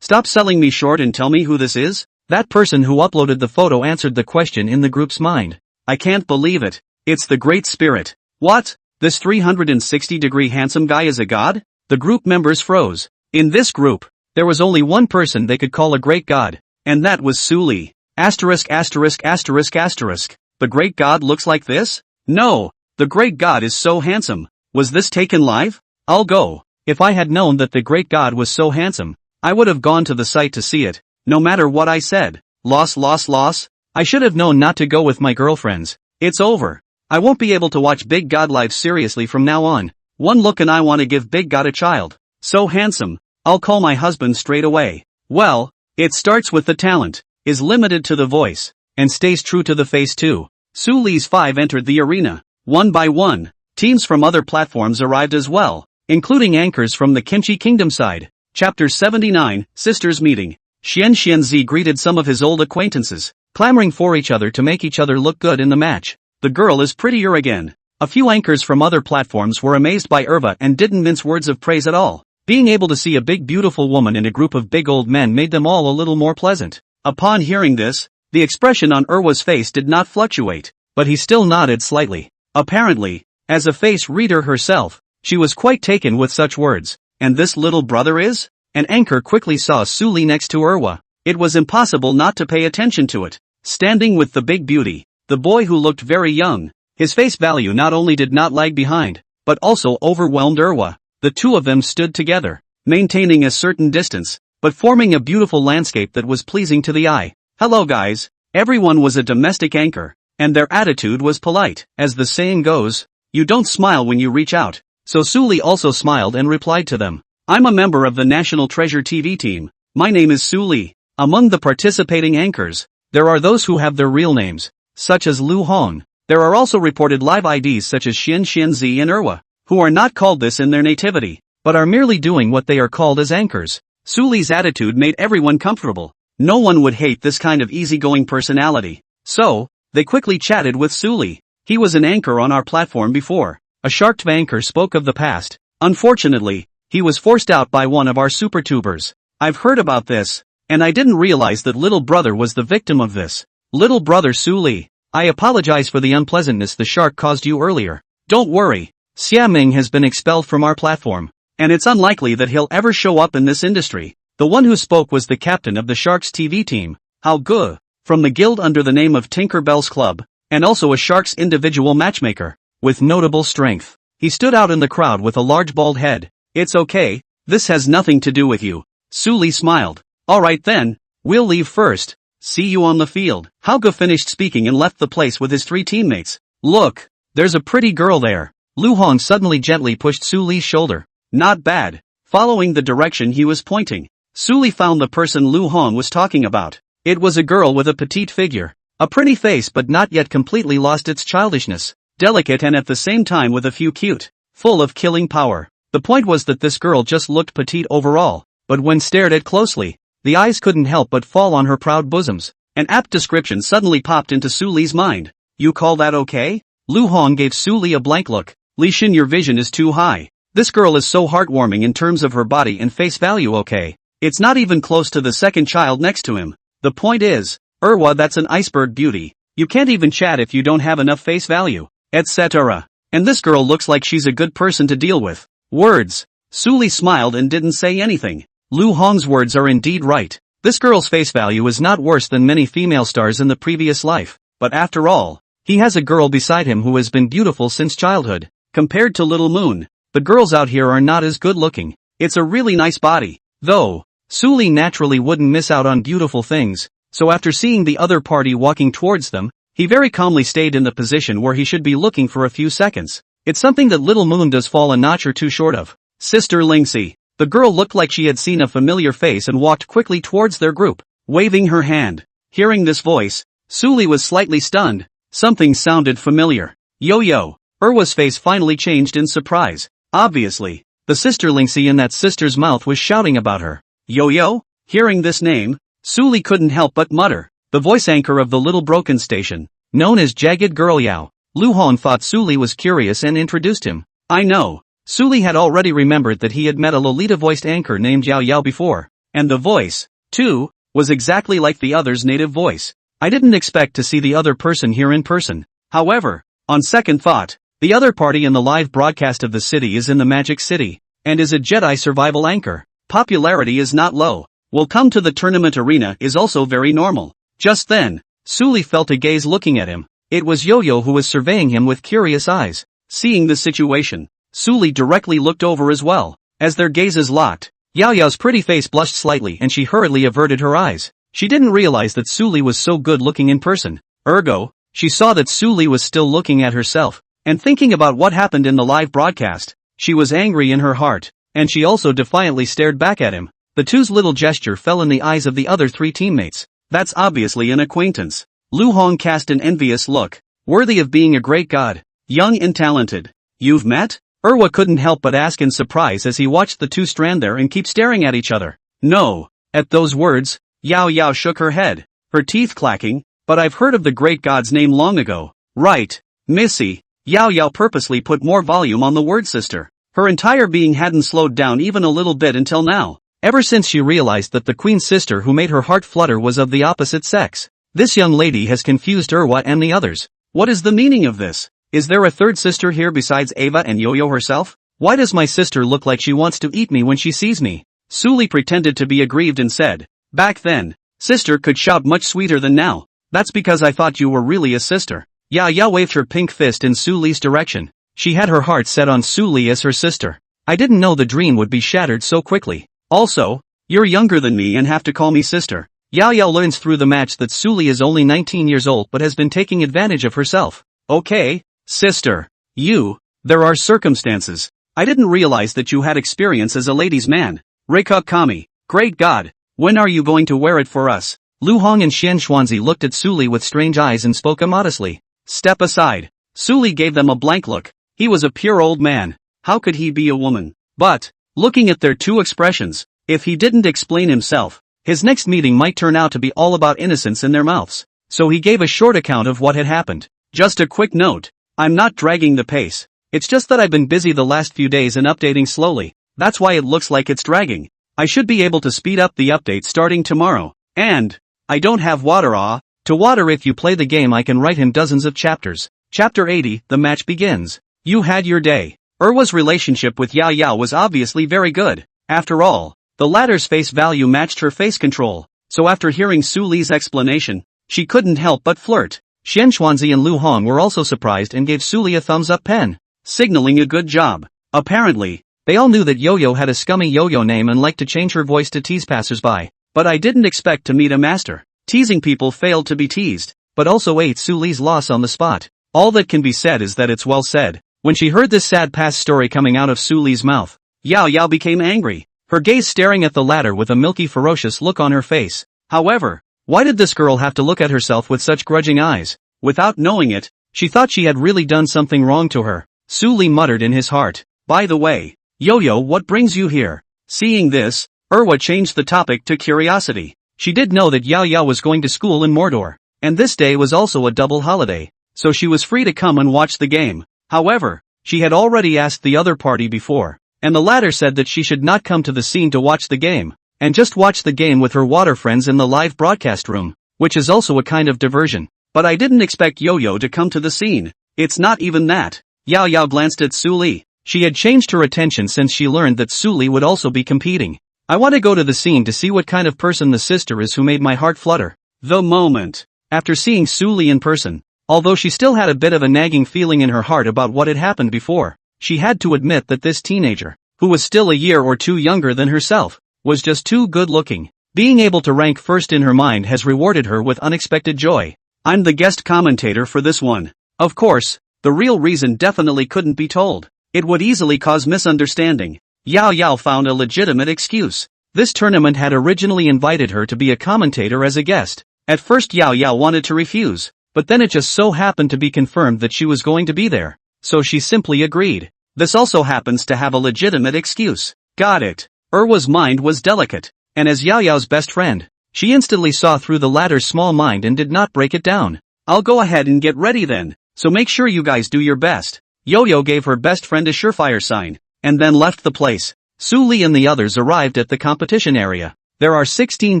Stop selling me short and tell me who this is? That person who uploaded the photo answered the question in the group's mind. I can't believe it. It's the Great Spirit. What? This 360-degree handsome guy is a god? The group members froze. In this group, there was only one person they could call a great god, and that was Sully. Asterisk. The great god looks like this? No, the great god is so handsome. Was this taken live? I'll go. If I had known that the great god was so handsome, I would have gone to the site to see it, no matter what I said. Loss. I should have known not to go with my girlfriends. It's over. I won't be able to watch Big God live seriously from now on. One look and I want to give Big God a child. So handsome. I'll call my husband straight away. Well, it starts with the talent, is limited to the voice, and stays true to the face too. Sully's 5 entered the arena. One by one, teams from other platforms arrived as well, including anchors from the Kimchi Kingdom side. Chapter 79, Sisters Meeting. Shen Xianzi greeted some of his old acquaintances, clamoring for each other to make each other look good in the match. The girl is prettier again. A few anchors from other platforms were amazed by Erwa and didn't mince words of praise at all. Being able to see a big beautiful woman in a group of big old men made them all a little more pleasant. Upon hearing this, the expression on Erwa's face did not fluctuate, but he still nodded slightly. Apparently, as a face reader herself, she was quite taken with such words. And this little brother is? An anchor quickly saw Sully next to Erwa. It was impossible not to pay attention to it. Standing with the big beauty, the boy who looked very young, his face value not only did not lag behind, but also overwhelmed Erwa. The two of them stood together, maintaining a certain distance, but forming a beautiful landscape that was pleasing to the eye. Hello guys. Everyone was a domestic anchor, and their attitude was polite. As the saying goes, you don't smile when you reach out. So Sully also smiled and replied to them. I'm a member of the National Treasure TV team. My name is Sully. Among the participating anchors, there are those who have their real names, such as Lu Hong. There are also reported live IDs such as Shen Xianzi and Erwa, who are not called this in their nativity, but are merely doing what they are called as anchors. Suli's attitude made everyone comfortable. No one would hate this kind of easygoing personality. So, they quickly chatted with Suli. He was an anchor on our platform before. A Shark Tank anchor spoke of the past. Unfortunately, he was forced out by one of our supertubers. I've heard about this, and I didn't realize that little brother was the victim of this. Little brother Suli, I apologize for the unpleasantness the shark caused you earlier. Don't worry, Xia Ming has been expelled from our platform, and it's unlikely that he'll ever show up in this industry. The one who spoke was the captain of the Sharks TV team, Hao Gu, from the guild under the name of Tinker Bell's Club, and also a Sharks individual matchmaker, with notable strength. He stood out in the crowd with a large bald head. It's okay, this has nothing to do with you. Suli smiled. Alright then, we'll leave first. See you on the field. Hao Gu finished speaking and left the place with his 3 teammates. Look, there's a pretty girl there. Lu Hong suddenly gently pushed Suli's shoulder. Not bad. Following the direction he was pointing, Suli found the person Lu Hong was talking about. It was a girl with a petite figure. A pretty face but not yet completely lost its childishness. Delicate and at the same time with a few cute, full of killing power. The point was that this girl just looked petite overall, but when stared at closely, the eyes couldn't help but fall on her proud bosoms. An apt description suddenly popped into Suli's mind. You call that okay? Lu Hong gave Suli a blank look. Li Xin, your vision is too high. This girl is so heartwarming in terms of her body and face value. Okay. It's not even close to the second child next to him. The point is, that's an iceberg beauty. You can't even chat if you don't have enough face value, etc. And this girl looks like she's a good person to deal with. Words. Suli smiled and didn't say anything. Lu Hong's words are indeed right. This girl's face value is not worse than many female stars in the previous life, but after all, he has a girl beside him who has been beautiful since childhood. Compared to Little Moon, the girls out here are not as good looking. It's a really nice body, though. Suli naturally wouldn't miss out on beautiful things, so after seeing the other party walking towards them, he very calmly stayed in the position where he should be looking for a few seconds. It's something that Little Moon does fall a notch or two short of. Sister Lingxi. The girl looked like she had seen a familiar face and walked quickly towards their group, waving her hand. Hearing this voice, Suli was slightly stunned. Something sounded familiar. Yo-yo. Erwa's face finally changed in surprise. Obviously, the sister Lingxi in that sister's mouth was shouting about her. Yo-yo? Hearing this name, Suli couldn't help but mutter. The voice anchor of the little broken station, known as Jagged Girl Yao. Lu Hong thought Suli was curious and introduced him. I know. Suli had already remembered that he had met a Lolita-voiced anchor named Yao Yao before, and the voice, too, was exactly like the other's native voice. I didn't expect to see the other person here in person. However, on second thought, the other party in the live broadcast of the city is in the Magic City, and is a Jedi survival anchor. Popularity is not low. Will come to the tournament arena is also very normal. Just then, Suli felt a gaze looking at him. It was Yo-Yo who was surveying him with curious eyes. Seeing the situation, Suli directly looked over as well. As their gazes locked, Yao Yao's pretty face blushed slightly and she hurriedly averted her eyes. She didn't realize that Suli was so good looking in person. Ergo, she saw that Suli was still looking at herself, and thinking about what happened in the live broadcast. She was angry in her heart, and she also defiantly stared back at him. The two's little gesture fell in the eyes of the other 3 teammates. That's obviously an acquaintance. Lu Hong cast an envious look, worthy of being a great god, young and talented. You've met? Erwa couldn't help but ask in surprise as he watched the two stand there and keep staring at each other. No. At those words, Yao Yao shook her head, her teeth clacking, but I've heard of the great god's name long ago. Right, Missy. Yao Yao purposely put more volume on the word sister. Her entire being hadn't slowed down even a little bit until now. Ever since she realized that the queen's sister who made her heart flutter was of the opposite sex. This young lady has confused Erwa and the others. What is the meaning of this? Is there a third sister here besides Ava and Yo-Yo herself? Why does my sister look like she wants to eat me when she sees me? Suli pretended to be aggrieved and said, back then, sister could shout much sweeter than now. That's because I thought you were really a sister. Yao Yao waved her pink fist in Suli's direction. She had her heart set on Suli as her sister. I didn't know the dream would be shattered so quickly. Also, you're younger than me and have to call me sister. Yao Yao learns through the match that Suli is only 19 years old but has been taking advantage of herself. Okay, sister. There are circumstances. I didn't realize that you had experience as a ladies' man. Reikuk Kami, great god, when are you going to wear it for us? Lu Hong and Xian Xuanzi looked at Suli with strange eyes and spoke immodestly. Step aside. Suli gave them a blank look. He was a pure old man. How could he be a woman? But, looking at their two expressions, If he didn't explain himself, his next meeting might turn out to be all about innocence in their mouths. So he gave a short account of what had happened. Just a quick note. I'm not dragging the pace. It's just that I've been busy the last few days and updating slowly. That's why it looks like it's dragging. I should be able to speed up the update starting tomorrow. And I don't have water. To water, if you play the game, I can write him dozens of chapters. Chapter 80, the match begins. You had your day. Erwa's relationship with Yao Yao was obviously very good. After all, the latter's face value matched her face control. So after hearing Su Li's explanation, she couldn't help but flirt. Xian Xuanzi and Lu Hong were also surprised and gave Su Li a thumbs up pen, signaling a good job. Apparently, they all knew that Yo-Yo had a scummy yo-yo name and liked to change her voice to tease passersby. But I didn't expect to meet a master. Teasing people failed to be teased, but also ate Su Li's loss on the spot. All that can be said is that it's well said. When she heard this sad past story coming out of Su Li's mouth, Yao Yao became angry, her gaze staring at the latter with a milky ferocious look on her face. However, why did this girl have to look at herself with such grudging eyes? Without knowing it, she thought she had really done something wrong to her. Su Li muttered in his heart. By the way, Yo-Yo, what brings you here? Seeing this, Erwa changed the topic to curiosity. She did know that Yao Yao was going to school in Mordor, and this day was also a double holiday, so she was free to come and watch the game. However, she had already asked the other party before, and the latter said that she should not come to the scene to watch the game, and just watch the game with her water friends in the live broadcast room, which is also a kind of diversion. But I didn't expect Yo-Yo to come to the scene. It's not even that. Yao Yao glanced at Su Li. She had changed her attention since she learned that Su Li would also be competing. I want to go to the scene to see what kind of person the sister is who made my heart flutter. The moment. After seeing Su Li in person, although she still had a bit of a nagging feeling in her heart about what had happened before, she had to admit that this teenager, who was still a year or two younger than herself, was just too good looking. Being able to rank first in her mind has rewarded her with unexpected joy. I'm the guest commentator for this one. Of course, the real reason definitely couldn't be told. It would easily cause misunderstanding. Yao Yao found a legitimate excuse. This tournament had originally invited her to be a commentator as a guest. At first Yao Yao wanted to refuse, but then it just so happened to be confirmed that she was going to be there, so she simply agreed. This also happens to have a legitimate excuse. Got it. Erwa's mind was delicate, and as Yao Yao's best friend, she instantly saw through the latter's small mind and did not break it down. I'll go ahead and get ready then, so make sure you guys do your best. Yo-Yo gave her best friend a surefire sign, and then left the place. Su Li and the others arrived at the competition area. There are 16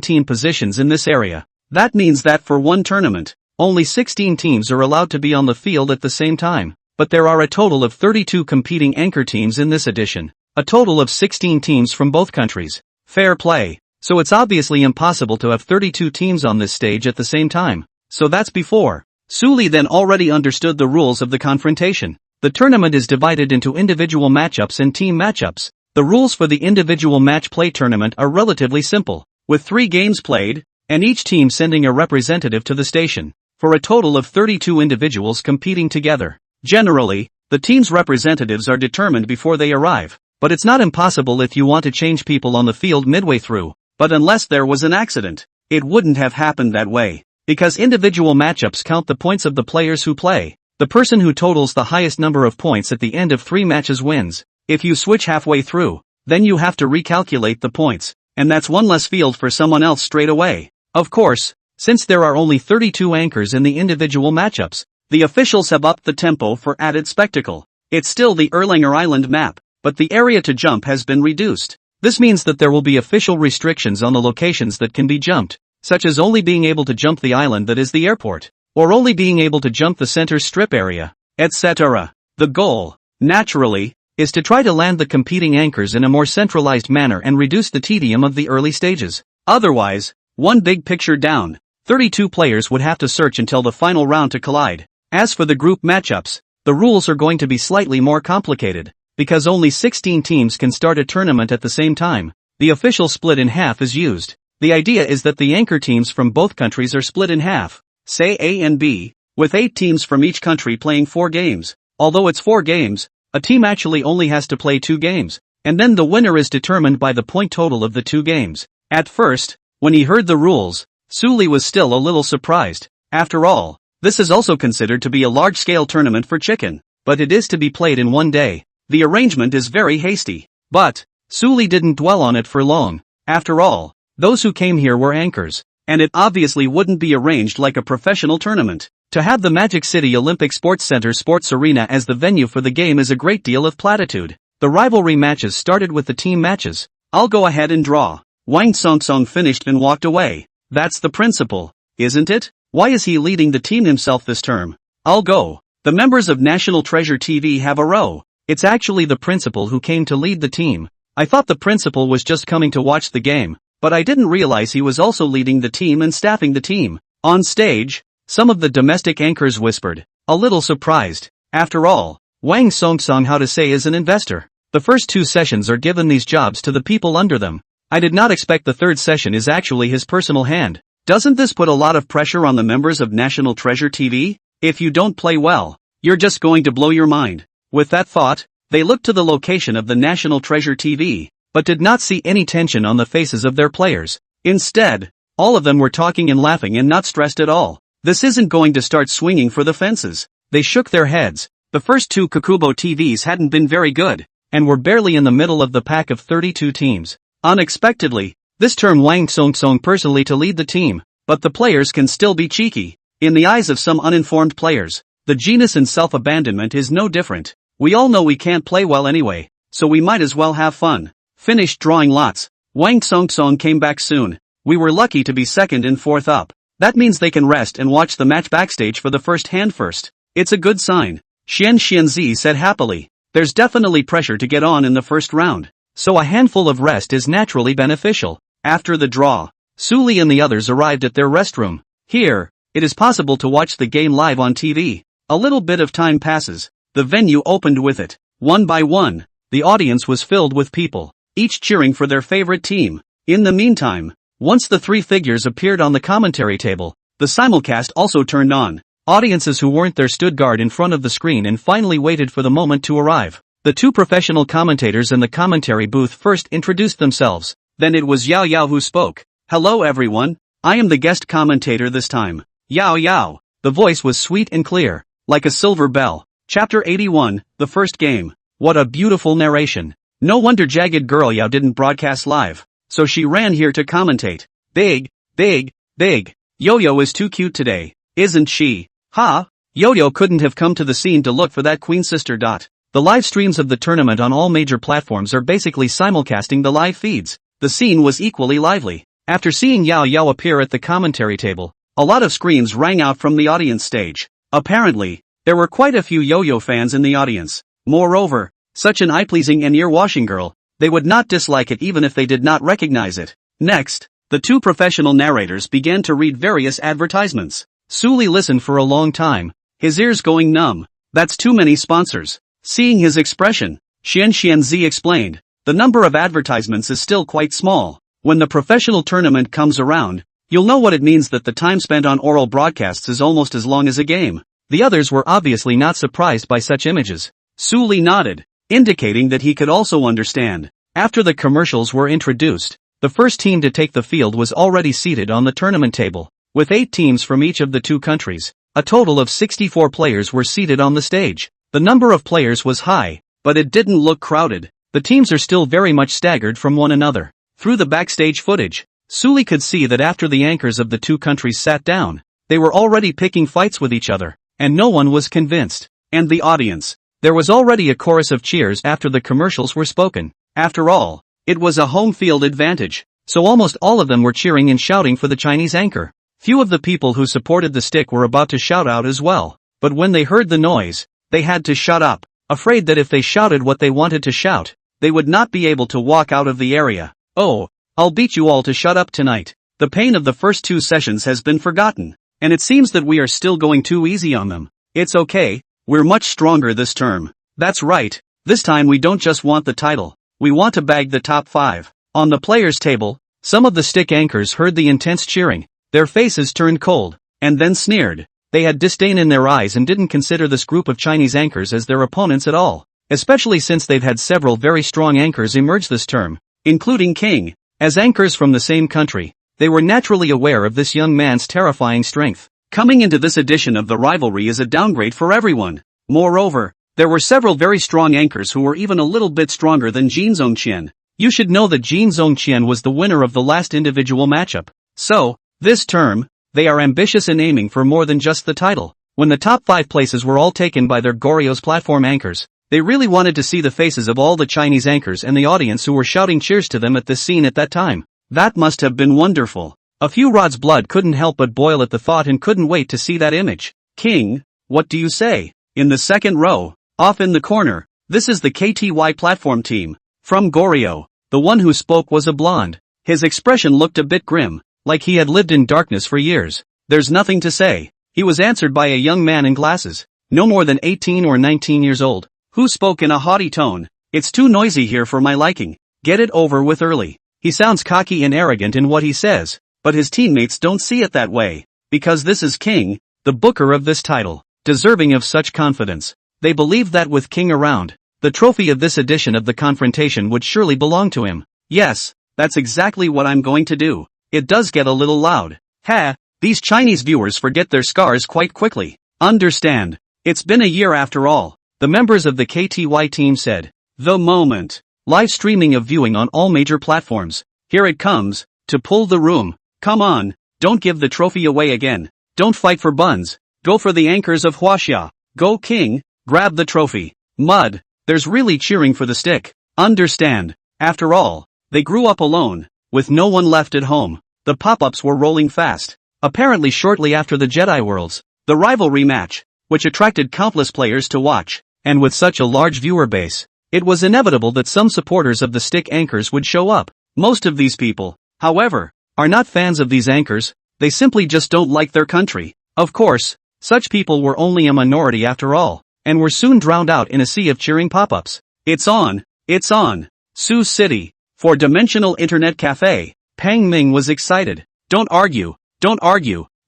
team positions in this area. That means that for one tournament, only 16 teams are allowed to be on the field at the same time. But there are a total of 32 competing anchor teams in this edition. A total of 16 teams from both countries. Fair play. So it's obviously impossible to have 32 teams on this stage at the same time. So that's before. Su Li then already understood the rules of the confrontation. The tournament is divided into individual matchups and team matchups. The rules for the individual match play tournament are relatively simple, with 3 games played, and each team sending a representative to the station, for a total of 32 individuals competing together. Generally, the team's representatives are determined before they arrive, but it's not impossible if you want to change people on the field midway through. But unless there was an accident, it wouldn't have happened that way, because individual matchups count the points of the players who play. The person who totals the highest number of points at the end of 3 matches wins. If you switch halfway through, then you have to recalculate the points, and that's one less field for someone else straight away. Of course, since there are only 32 anchors in the individual matchups, the officials have upped the tempo for added spectacle. It's still the Erlanger Island map, but the area to jump has been reduced. This means that there will be official restrictions on the locations that can be jumped, such as only being able to jump the island that is the airport, or only being able to jump the center strip area, etc. The goal, naturally, is to try to land the competing anchors in a more centralized manner and reduce the tedium of the early stages. Otherwise, one big picture down, 32 players would have to search until the final round to collide. As for the group matchups, the rules are going to be slightly more complicated, because only 16 teams can start a tournament at the same time. The official split in half is used. The idea is that the anchor teams from both countries are split in half, say A and B, with 8 teams from each country playing 4 games. Although it's 4 games, a team actually only has to play 2 games, and then the winner is determined by the point total of the 2 games. At first, when he heard the rules, Su Li was still a little surprised. After all, this is also considered to be a large-scale tournament for chicken, but it is to be played in one day. The arrangement is very hasty. But Su Li didn't dwell on it for long. After all, those who came here were anchors, and it obviously wouldn't be arranged like a professional tournament. To have the Magic City Olympic Sports Center Sports Arena as the venue for the game is a great deal of platitude. The rivalry matches started with the team matches. I'll go ahead and draw. Wang Songsong finished and walked away. That's the principle, isn't it? Why is he leading the team himself this term? I'll go. The members of National Treasure TV have a row. It's actually the principal who came to lead the team. I thought the principal was just coming to watch the game, but I didn't realize he was also leading the team and staffing the team. On stage, some of the domestic anchors whispered, a little surprised. After all, Wang Songsong how to say is an investor. The first 2 sessions are given these jobs to the people under them. I did not expect the 3rd session is actually his personal hand. Doesn't this put a lot of pressure on the members of National Treasure TV? If you don't play well, you're just going to blow your mind. With that thought, they looked to the location of the National Treasure TV, but did not see any tension on the faces of their players. Instead, all of them were talking and laughing and not stressed at all. This isn't going to start swinging for the fences. They shook their heads. The first 2 Kukubo TVs hadn't been very good, and were barely in the middle of the pack of 32 teams. Unexpectedly, this term Wang Songsong personally to lead the team, but the players can still be cheeky. In the eyes of some uninformed players, the genus in self-abandonment is no different. We all know we can't play well anyway, so we might as well have fun. Finished drawing lots. Wang Songsong came back soon. We were lucky to be 2nd and 4th up. That means they can rest and watch the match backstage for the first hand first. It's a good sign. Xian Xianzi said happily. There's definitely pressure to get on in the first round, so a handful of rest is naturally beneficial. After the draw, Suli and the others arrived at their restroom. Here, it is possible to watch the game live on TV. A little bit of time passes. The venue opened with it. One by one, the audience was filled with people, each cheering for their favorite team. In the meantime, once the 3 figures appeared on the commentary table, the simulcast also turned on. Audiences who weren't there stood guard in front of the screen and finally waited for the moment to arrive. The 2 professional commentators in the commentary booth first introduced themselves. Then it was Yao Yao who spoke. Hello everyone, I am the guest commentator this time. Yao Yao. The voice was sweet and clear, like a silver bell. Chapter 81, the first game. What a beautiful narration. No wonder Jagged Girl Yao didn't broadcast live, so she ran here to commentate. Big, big, big. Yo-Yo is too cute today, isn't she? Ha! Yo-Yo couldn't have come to the scene to look for that queen sister. The live streams of the tournament on all major platforms are basically simulcasting the live feeds. The scene was equally lively. After seeing Yao Yao appear at the commentary table, a lot of screams rang out from the audience stage. Apparently, there were quite a few Yo-Yo fans in the audience. Moreover, such an eye-pleasing and ear-washing girl, they would not dislike it even if they did not recognize it. Next, the 2 professional narrators began to read various advertisements. Suli listened for a long time, his ears going numb. That's too many sponsors. Seeing his expression, Xian Xianzi explained, the number of advertisements is still quite small. When the professional tournament comes around, you'll know what it means that the time spent on oral broadcasts is almost as long as a game. The others were obviously not surprised by such images. Suli nodded, indicating that he could also understand. After the commercials were introduced, the first team to take the field was already seated on the tournament table. With 8 teams from each of the 2 countries, a total of 64 players were seated on the stage. The number of players was high, but it didn't look crowded. The teams are still very much staggered from one another. Through the backstage footage, Suli could see that after the anchors of the 2 countries sat down, they were already picking fights with each other, and no one was convinced. And the audience. There was already a chorus of cheers after the commercials were spoken. After all, it was a home field advantage, so almost all of them were cheering and shouting for the Chinese anchor. Few of the people who supported the stick were about to shout out as well, but when they heard the noise, they had to shut up, afraid that if they shouted what they wanted to shout, they would not be able to walk out of the area. Oh, I'll beat you all to shut up tonight. The pain of the first 2 sessions has been forgotten, and it seems that we are still going too easy on them. It's okay, we're much stronger this term. That's right, this time we don't just want the title, we want to bag the top 5. On the players' table, some of the stick anchors heard the intense cheering. Their faces turned cold, and then sneered. They had disdain in their eyes and didn't consider this group of Chinese anchors as their opponents at all, especially since they've had several very strong anchors emerge this term, including King. As anchors from the same country, they were naturally aware of this young man's terrifying strength. Coming into this edition of the rivalry is a downgrade for everyone. Moreover, there were several very strong anchors who were even a little bit stronger than Jin Zongqian. You should know that Jin Zongqian was the winner of the last individual matchup. So, this term, they are ambitious in aiming for more than just the title. When the top 5 places were all taken by their Goryeo's platform anchors, they really wanted to see the faces of all the Chinese anchors and the audience who were shouting cheers to them at this scene at that time. That must have been wonderful. A few Rod's blood couldn't help but boil at the thought and couldn't wait to see that image. King, what do you say? In the second row, off in the corner, this is the KTY platform team. From Goryeo, the one who spoke was a blonde. His expression looked a bit grim, like he had lived in darkness for years. There's nothing to say. He was answered by a young man in glasses, no more than 18 or 19 years old, who spoke in a haughty tone. It's too noisy here for my liking. Get it over with early. He sounds cocky and arrogant in what he says, but his teammates don't see it that way, because this is King, the booker of this title, deserving of such confidence. They believe that with King around, the trophy of this edition of the confrontation would surely belong to him. Yes, that's exactly what I'm going to do. It does get a little loud. Ha, these Chinese viewers forget their scars quite quickly. Understand. It's been a year after all, the members of the KTY team said. The moment. Live streaming of viewing on all major platforms. Here it comes, to pull the room. Come on, don't give the trophy away again. Don't fight for buns. Go for the anchors of Huaxia. Go King, grab the trophy. Mud, there's really cheering for the stick. Understand. After all, they grew up alone, with no one left at home. The pop-ups were rolling fast. Apparently shortly after the Jedi Worlds, the rivalry match, which attracted countless players to watch, and with such a large viewer base, it was inevitable that some supporters of the stick anchors would show up. Most of these people, however, are not fans of these anchors, they simply just don't like their country. Of course, such people were only a minority after all, and were soon drowned out in a sea of cheering pop-ups. It's on, it's on. Sioux City, for Dimensional Internet Cafe. Pang Ming was excited. Don't argue,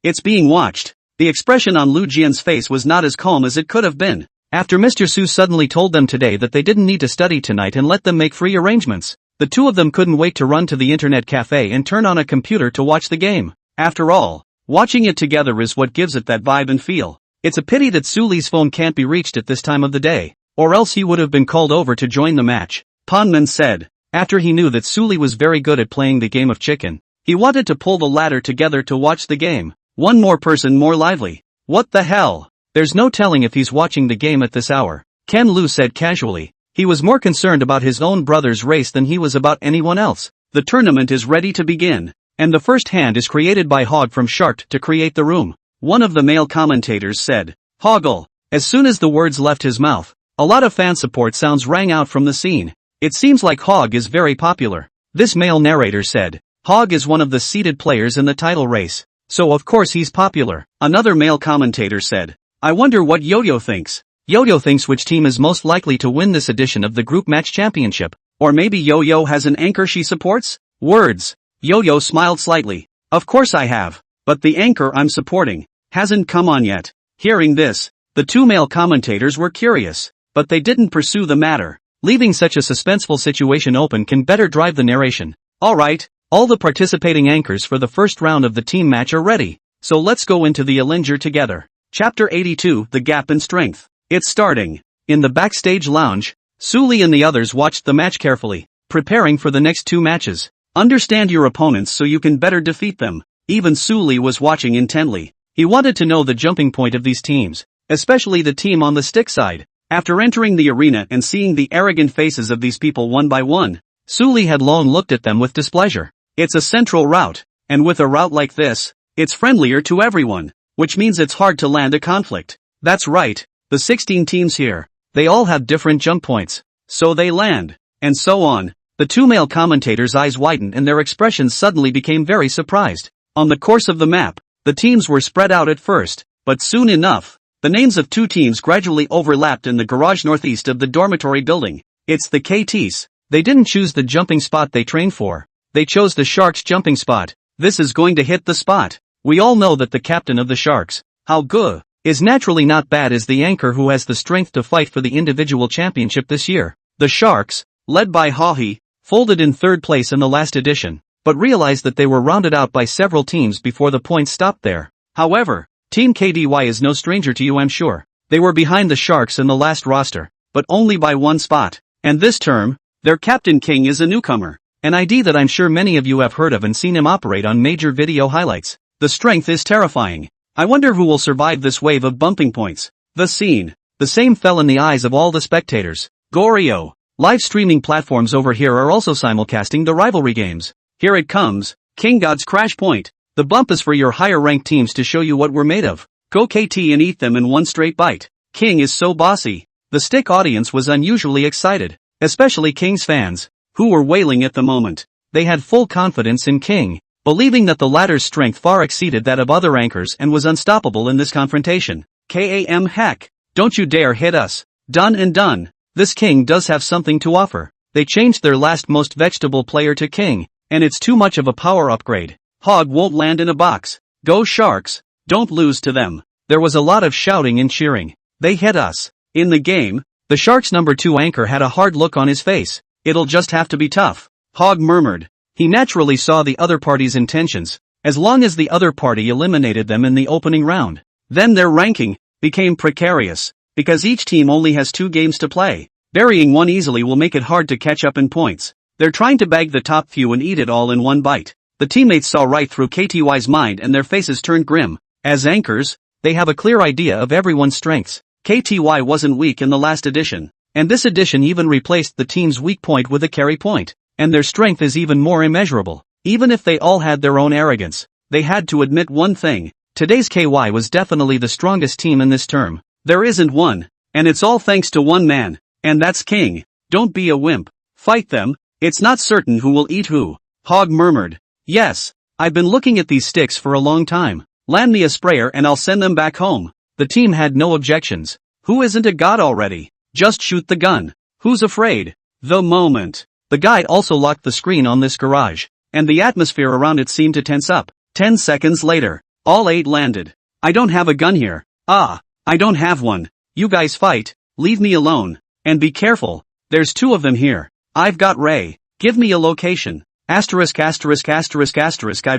it's being watched. The expression on Lu Jian's face was not as calm as it could have been. After Mr. Su suddenly told them today that they didn't need to study tonight and let them make free arrangements, the two of them couldn't wait to run to the internet cafe and turn on a computer to watch the game. After all, watching it together is what gives it that vibe and feel. It's a pity that Su Li's phone can't be reached at this time of the day, or else he would have been called over to join the match. Ponman said, after he knew that Su Li was very good at playing the game of chicken. He wanted to pull the ladder together to watch the game. One more person more lively. What the hell? There's no telling if he's watching the game at this hour. Ken Lu said casually. He was more concerned about his own brother's race than he was about anyone else. The tournament is ready to begin, and the first hand is created by Hog from Shark to create the room. One of the male commentators said, Hoggle. As soon as the words left his mouth, a lot of fan support sounds rang out from the scene. It seems like Hog is very popular. This male narrator said, Hog is one of the seeded players in the title race, so of course he's popular. Another male commentator said, I wonder what Yo-Yo thinks. Yo-Yo thinks which team is most likely to win this edition of the Group Match Championship. Or maybe Yo-Yo has an anchor she supports? Words. Yo-Yo smiled slightly. Of course I have. But the anchor I'm supporting hasn't come on yet. Hearing this, the two male commentators were curious, but they didn't pursue the matter. Leaving such a suspenseful situation open can better drive the narration. Alright, all the participating anchors for the first round of the team match are ready, so let's go into the Ellinger together. Chapter 82, The Gap in Strength. It's starting. In the backstage lounge, Su Li and the others watched the match carefully, preparing for the next two matches. Understand your opponents so you can better defeat them. Even Su Li was watching intently. He wanted to know the jumping point of these teams, especially the team on the stick side. After entering the arena and seeing the arrogant faces of these people one by one, Su Li had long looked at them with displeasure. It's a central route, and with a route like this, it's friendlier to everyone, which means it's hard to land a conflict. That's right, the 16 teams here, they all have different jump points, so they land, and so on. The two male commentators' eyes widened and their expressions suddenly became very surprised. On the course of the map, the teams were spread out at first, but soon enough, the names of two teams gradually overlapped in the garage northeast of the dormitory building. It's the KTs. They didn't choose the jumping spot they trained for. They chose the Sharks' jumping spot. This is going to hit the spot. We all know that the captain of the Sharks, Hao Ge, is naturally not bad as the anchor who has the strength to fight for the individual championship this year. The Sharks, led by Hahi, folded in third place in the last edition, but realized that they were rounded out by several teams before the points stopped there. However, Team KDY is no stranger to you, I'm sure. They were behind the Sharks in the last roster, but only by one spot. And this term, Their captain King is a newcomer, an ID that I'm sure many of you have heard of and seen him operate on major video highlights. The strength is terrifying. I wonder who will survive this wave of bumping points. The scene. The same fell in the eyes of all the spectators. Goryo. Live streaming platforms over here are also simulcasting the rivalry games. Here it comes, King God's Crash Point. The bump is for your higher ranked teams to show you what we're made of. Go KT and eat them in one straight bite. King is so bossy. The stick audience was unusually excited, especially King's fans, who were wailing at the moment. They had full confidence in King, believing that the latter's strength far exceeded that of other anchors and was unstoppable in this confrontation. KAM heck, don't you dare hit us. Done and done. This King does have something to offer. They changed their last most vegetable player to King, and it's too much of a power upgrade. Hog won't land in a box. Go Sharks. Don't lose to them. There was a lot of shouting and cheering. They hit us. In the game, the Sharks' number 2 anchor had a hard look on his face. It'll just have to be tough. Hog murmured. He naturally saw the other party's intentions, as long as the other party eliminated them in the opening round. Then their ranking became precarious, because each team only has 2 games to play. Burying one easily will make it hard to catch up in points. They're trying to bag the top few and eat it all in one bite. The teammates saw right through KTY's mind and their faces turned grim. As anchors, they have a clear idea of everyone's strengths. KTY wasn't weak in the last edition, and this edition even replaced the team's weak point with a carry point, and their strength is even more immeasurable. Even if they all had their own arrogance, they had to admit one thing: today's KY was definitely the strongest team in this term. There isn't one, and it's all thanks to one man, and that's King. Don't be a wimp. Fight them. It's not certain who will eat who. Hog murmured. Yes, I've been looking at these sticks for a long time. Land me a sprayer and I'll send them back home. The team had no objections. Who isn't a god already? Just shoot the gun. Who's afraid? The moment. The guide also locked the screen on this garage, and the atmosphere around it seemed to tense up. 10 seconds later, all 8 landed. I don't have a gun here. I don't have one. You guys fight, leave me alone, and be careful. There's 2 of them here. I've got Ray. Give me a location. I've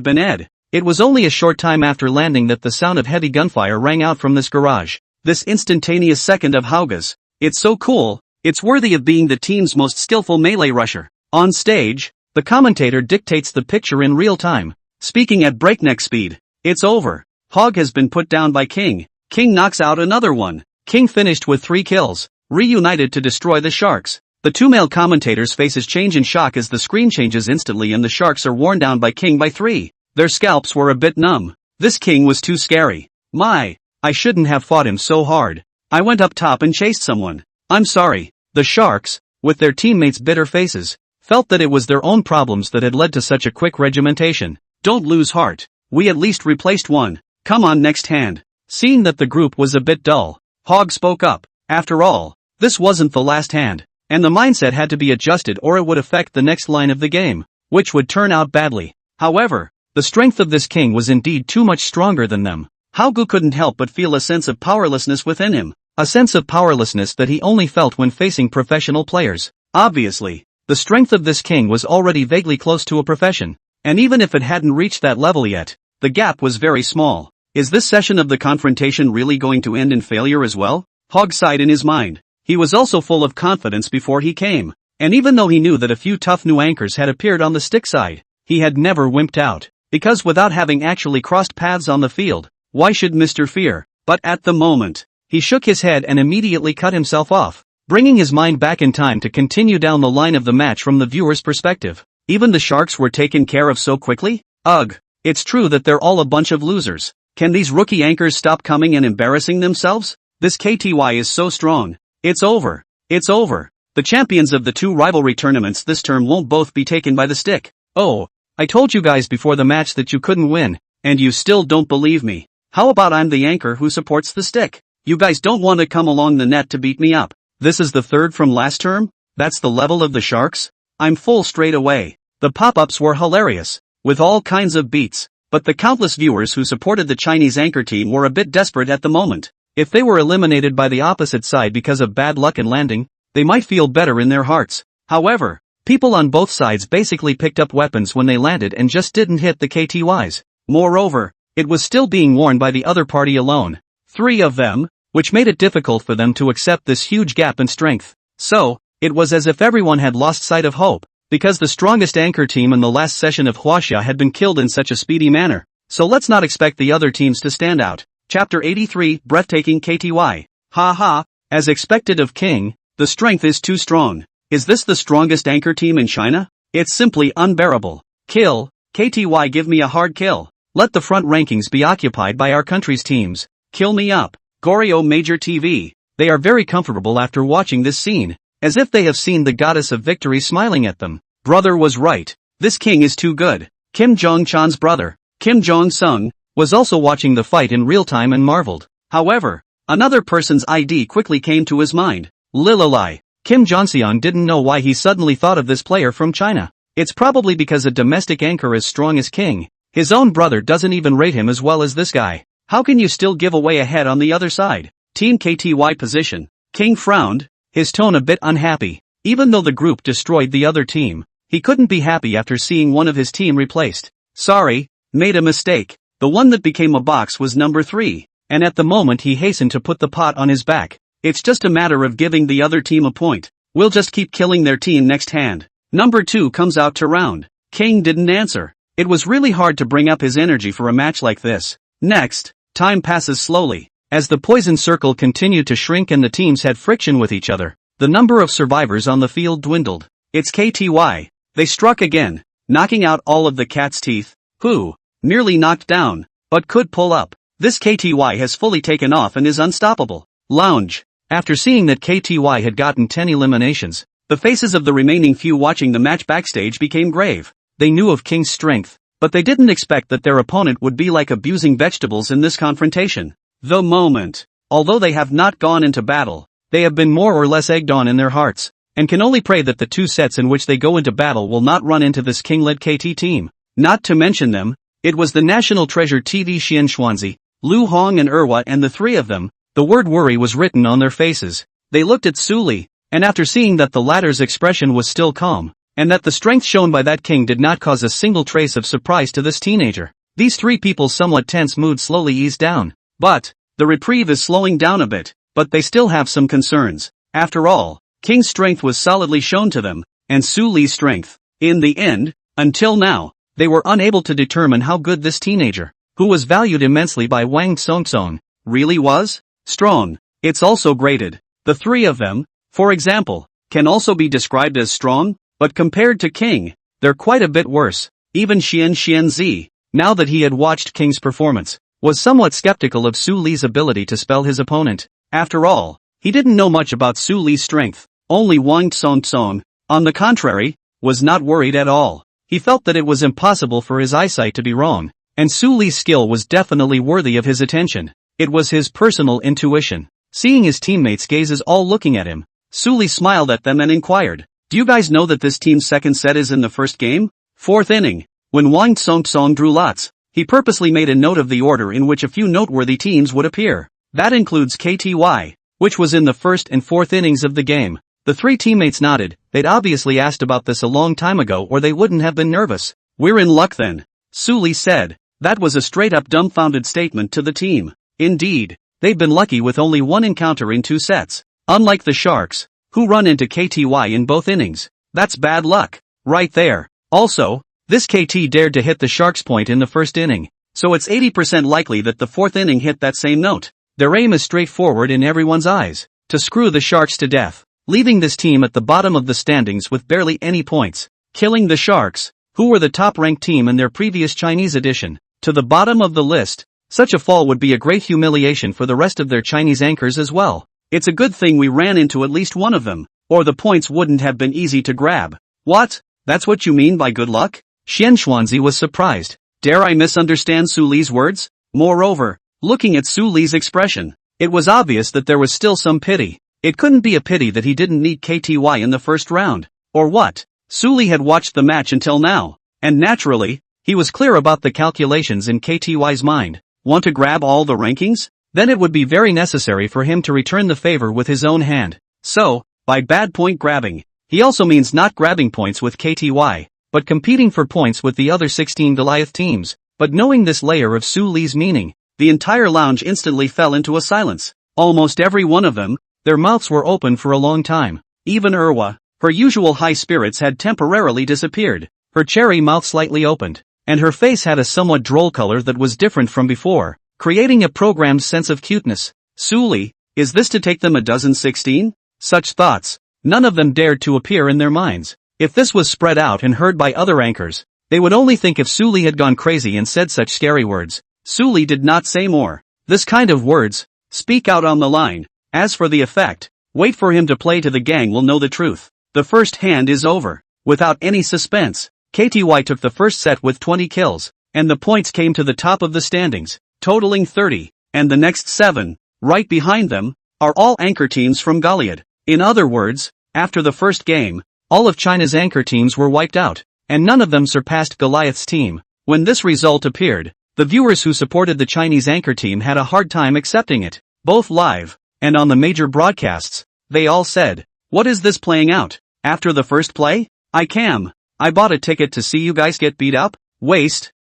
been Ed. It was only a short time after landing that the sound of heavy gunfire rang out from this garage. This instantaneous second of Hauga's. It's so cool, it's worthy of being the team's most skillful melee rusher. On stage, the commentator dictates the picture in real time, speaking at breakneck speed. It's over. Hog has been put down by King. King knocks out another one. King finished with 3 kills, reunited to destroy the Sharks. The 2 male commentators' faces change in shock as the screen changes instantly and the Sharks are worn down by King by 3. Their scalps were a bit numb. This King was too scary. I shouldn't have fought him so hard. I went up top and chased someone. I'm sorry. The Sharks, with their teammates' bitter faces, felt that it was their own problems that had led to such a quick regimentation. Don't lose heart. We at least replaced one. Come on, next hand. Seeing that the group was a bit dull, Hog spoke up. After all, this wasn't the last hand, and the mindset had to be adjusted or it would affect the next line of the game, which would turn out badly. However, the strength of this King was indeed too much stronger than them. Haugu couldn't help but feel a sense of powerlessness within him, a sense of powerlessness that he only felt when facing professional players. Obviously, the strength of this King was already vaguely close to a profession, and even if it hadn't reached that level yet, the gap was very small. Is this session of the confrontation really going to end in failure as well? Hog sighed in his mind. He was also full of confidence before he came, and even though he knew that a few tough new anchors had appeared on the stick side, he had never wimped out, because without having actually crossed paths on the field, why should Mr. Fear? But at the moment, he shook his head and immediately cut himself off, bringing his mind back in time to continue down the line of the match from the viewer's perspective. Even the Sharks were taken care of so quickly? Ugh, it's true that they're all a bunch of losers. Can these rookie anchors stop coming and embarrassing themselves? This KTY is so strong. It's over. It's over. The champions of the 2 rivalry tournaments this term won't both be taken by the stick. Oh, I told you guys before the match that you couldn't win, and you still don't believe me. How about I'm the anchor who supports the stick? You guys don't want to come along the net to beat me up. This is the 3rd from last term? That's the level of the Sharks? I'm full straight away. The pop-ups were hilarious, with all kinds of beats, but the countless viewers who supported the Chinese anchor team were a bit desperate at the moment. If they were eliminated by the opposite side because of bad luck in landing, they might feel better in their hearts. However, people on both sides basically picked up weapons when they landed and just didn't hit the KTYs. Moreover, it was still being worn by the other party alone. 3 of them, which made it difficult for them to accept this huge gap in strength. So, It was as if everyone had lost sight of hope, because the strongest anchor team in the last session of Huaxia had been killed in such a speedy manner. So let's not expect the other teams to stand out. Chapter 83, Breathtaking KTY. Ha ha, as expected of King, the strength is too strong. Is this the strongest anchor team in China? It's simply unbearable. Kill, KTY, give me a hard kill. Let the front rankings be occupied by our country's teams. Kill me up. Goryo Major TV. They are very comfortable after watching this scene, as if they have seen the goddess of victory smiling at them. Brother was right. This king is too good. Kim Jong-chan's brother, Kim Jong-sung, was also watching the fight in real time and marveled. However, another person's ID quickly came to his mind. Lilalai. Kim Jong-seon didn't know why he suddenly thought of this player from China. It's probably because a domestic anchor as strong as King, his own brother, doesn't even rate him as well as this guy. How can you still give away a head on the other side? Team KTY position. King frowned, his tone a bit unhappy. Even though the group destroyed the other team, he couldn't be happy after seeing one of his team replaced. Sorry, made a mistake. The one that became a box was number 3, and at the moment he hastened to put the pot on his back. It's just a matter of giving the other team a point. We'll just keep killing their team next hand. Number 2 comes out to round. King didn't answer. It was really hard to bring up his energy for a match like this. Next, time passes slowly. As the poison circle continued to shrink and the teams had friction with each other, the number of survivors on the field dwindled. It's KTY. They struck again, knocking out all of the cat's teeth, who, nearly knocked down, but could pull up. This KTY has fully taken off and is unstoppable. Lounge. After seeing that KTY had gotten 10 eliminations, the faces of the remaining few watching the match backstage became grave. They knew of King's strength, but they didn't expect that their opponent would be like abusing vegetables in this confrontation. The moment. Although they have not gone into battle, they have been more or less egged on in their hearts, and can only pray that the 2 sets in which they go into battle will not run into this King-led KT team. Not to mention them, it was the national treasure TV Xian Xuanzi, Lu Hong and Erwa, and the 3 of them, the word worry was written on their faces. They looked at Su Li, and after seeing that the latter's expression was still calm, and that the strength shown by that king did not cause a single trace of surprise to this teenager, these 3 people's somewhat tense mood slowly eased down. But, the reprieve is slowing down a bit, but they still have some concerns. After all, King's strength was solidly shown to them, and Su Li's strength. In the end, until now, they were unable to determine how good this teenager, who was valued immensely by Wang Songtsong, really was. Strong. It's also graded. The 3 of them, for example, can also be described as strong, but compared to King, they're quite a bit worse. Even Xian Zi, now that he had watched King's performance, was somewhat skeptical of Su Li's ability to spell his opponent. After all, he didn't know much about Su Li's strength. Only Wang Songtsong, on the contrary, was not worried at all. He felt that it was impossible for his eyesight to be wrong, and Su Li's skill was definitely worthy of his attention. It was his personal intuition. Seeing his teammates' gazes all looking at him, Su Li smiled at them and inquired, "Do you guys know that this team's second set is in the first game?" 4th inning. When Wang Songtsong drew lots, he purposely made a note of the order in which a few noteworthy teams would appear. That includes KTY, which was in the 1st and 4th innings of the game. The 3 teammates nodded. They'd obviously asked about this a long time ago or they wouldn't have been nervous. "We're in luck then," Su Li said. That was a straight-up dumbfounded statement to the team. Indeed, they've been lucky with only 1 encounter in 2 sets. Unlike the Sharks, who run into KTY in both innings. That's bad luck. Right there. Also, this KT dared to hit the Sharks' point in the 1st inning, so it's 80% likely that the 4th inning hit that same note. Their aim is straightforward in everyone's eyes, to screw the Sharks to death, leaving this team at the bottom of the standings with barely any points. Killing the Sharks, who were the top-ranked team in their previous Chinese edition, to the bottom of the list. Such a fall would be a great humiliation for the rest of their Chinese anchors as well. It's a good thing we ran into at least one of them, or the points wouldn't have been easy to grab. What? That's what you mean by good luck? Xian Xuanzi was surprised. Dare I misunderstand Su Li's words? Moreover, looking at Su Li's expression, it was obvious that there was still some pity. It couldn't be a pity that he didn't need KTY in the first round. Or what? Su Li had watched the match until now, and naturally, he was clear about the calculations in KTY's mind. Want to grab all the rankings? Then it would be very necessary for him to return the favor with his own hand. So, by bad point grabbing, he also means not grabbing points with KTY, but competing for points with the other 16 Goliath teams. But knowing this layer of Su Li's meaning, the entire lounge instantly fell into a silence. Almost every one of them, their mouths were open for a long time. Even Erwa, her usual high spirits had temporarily disappeared. Her cherry mouth slightly opened, and her face had a somewhat droll color that was different from before, creating a programmed sense of cuteness. Suli, is this to take them a dozen 16? Such thoughts, none of them dared to appear in their minds. If this was spread out and heard by other anchors, they would only think if Suli had gone crazy and said such scary words. Suli did not say more. This kind of words, speak out on the line. As for the effect, wait for him to play to the gang will know the truth. The first hand is over. Without any suspense, KTY took the first set with 20 kills, and the points came to the top of the standings, totaling 30, and the next 7, right behind them, are all anchor teams from Goliad. In other words, after the first game, all of China's anchor teams were wiped out, and none of them surpassed Goliath's team. When this result appeared, the viewers who supported the Chinese anchor team had a hard time accepting it, both live, and on the major broadcasts. They all said, "What is this playing out? After the first play? I bought a ticket to see you guys get beat up? Waste.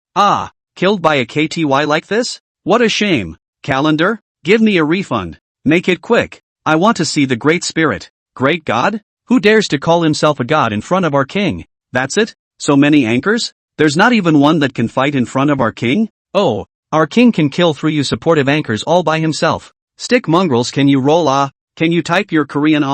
Killed by a KTY like this? What a shame. Calendar, give me a refund. Make it quick. I want to see the Great Spirit." Great God? Who dares to call himself a god in front of our king? That's it? So many anchors? There's not even one that can fight in front of our king? Oh, our king can kill 3 you supportive anchors all by himself. Stick mongrels, can you roll Can you type your Korean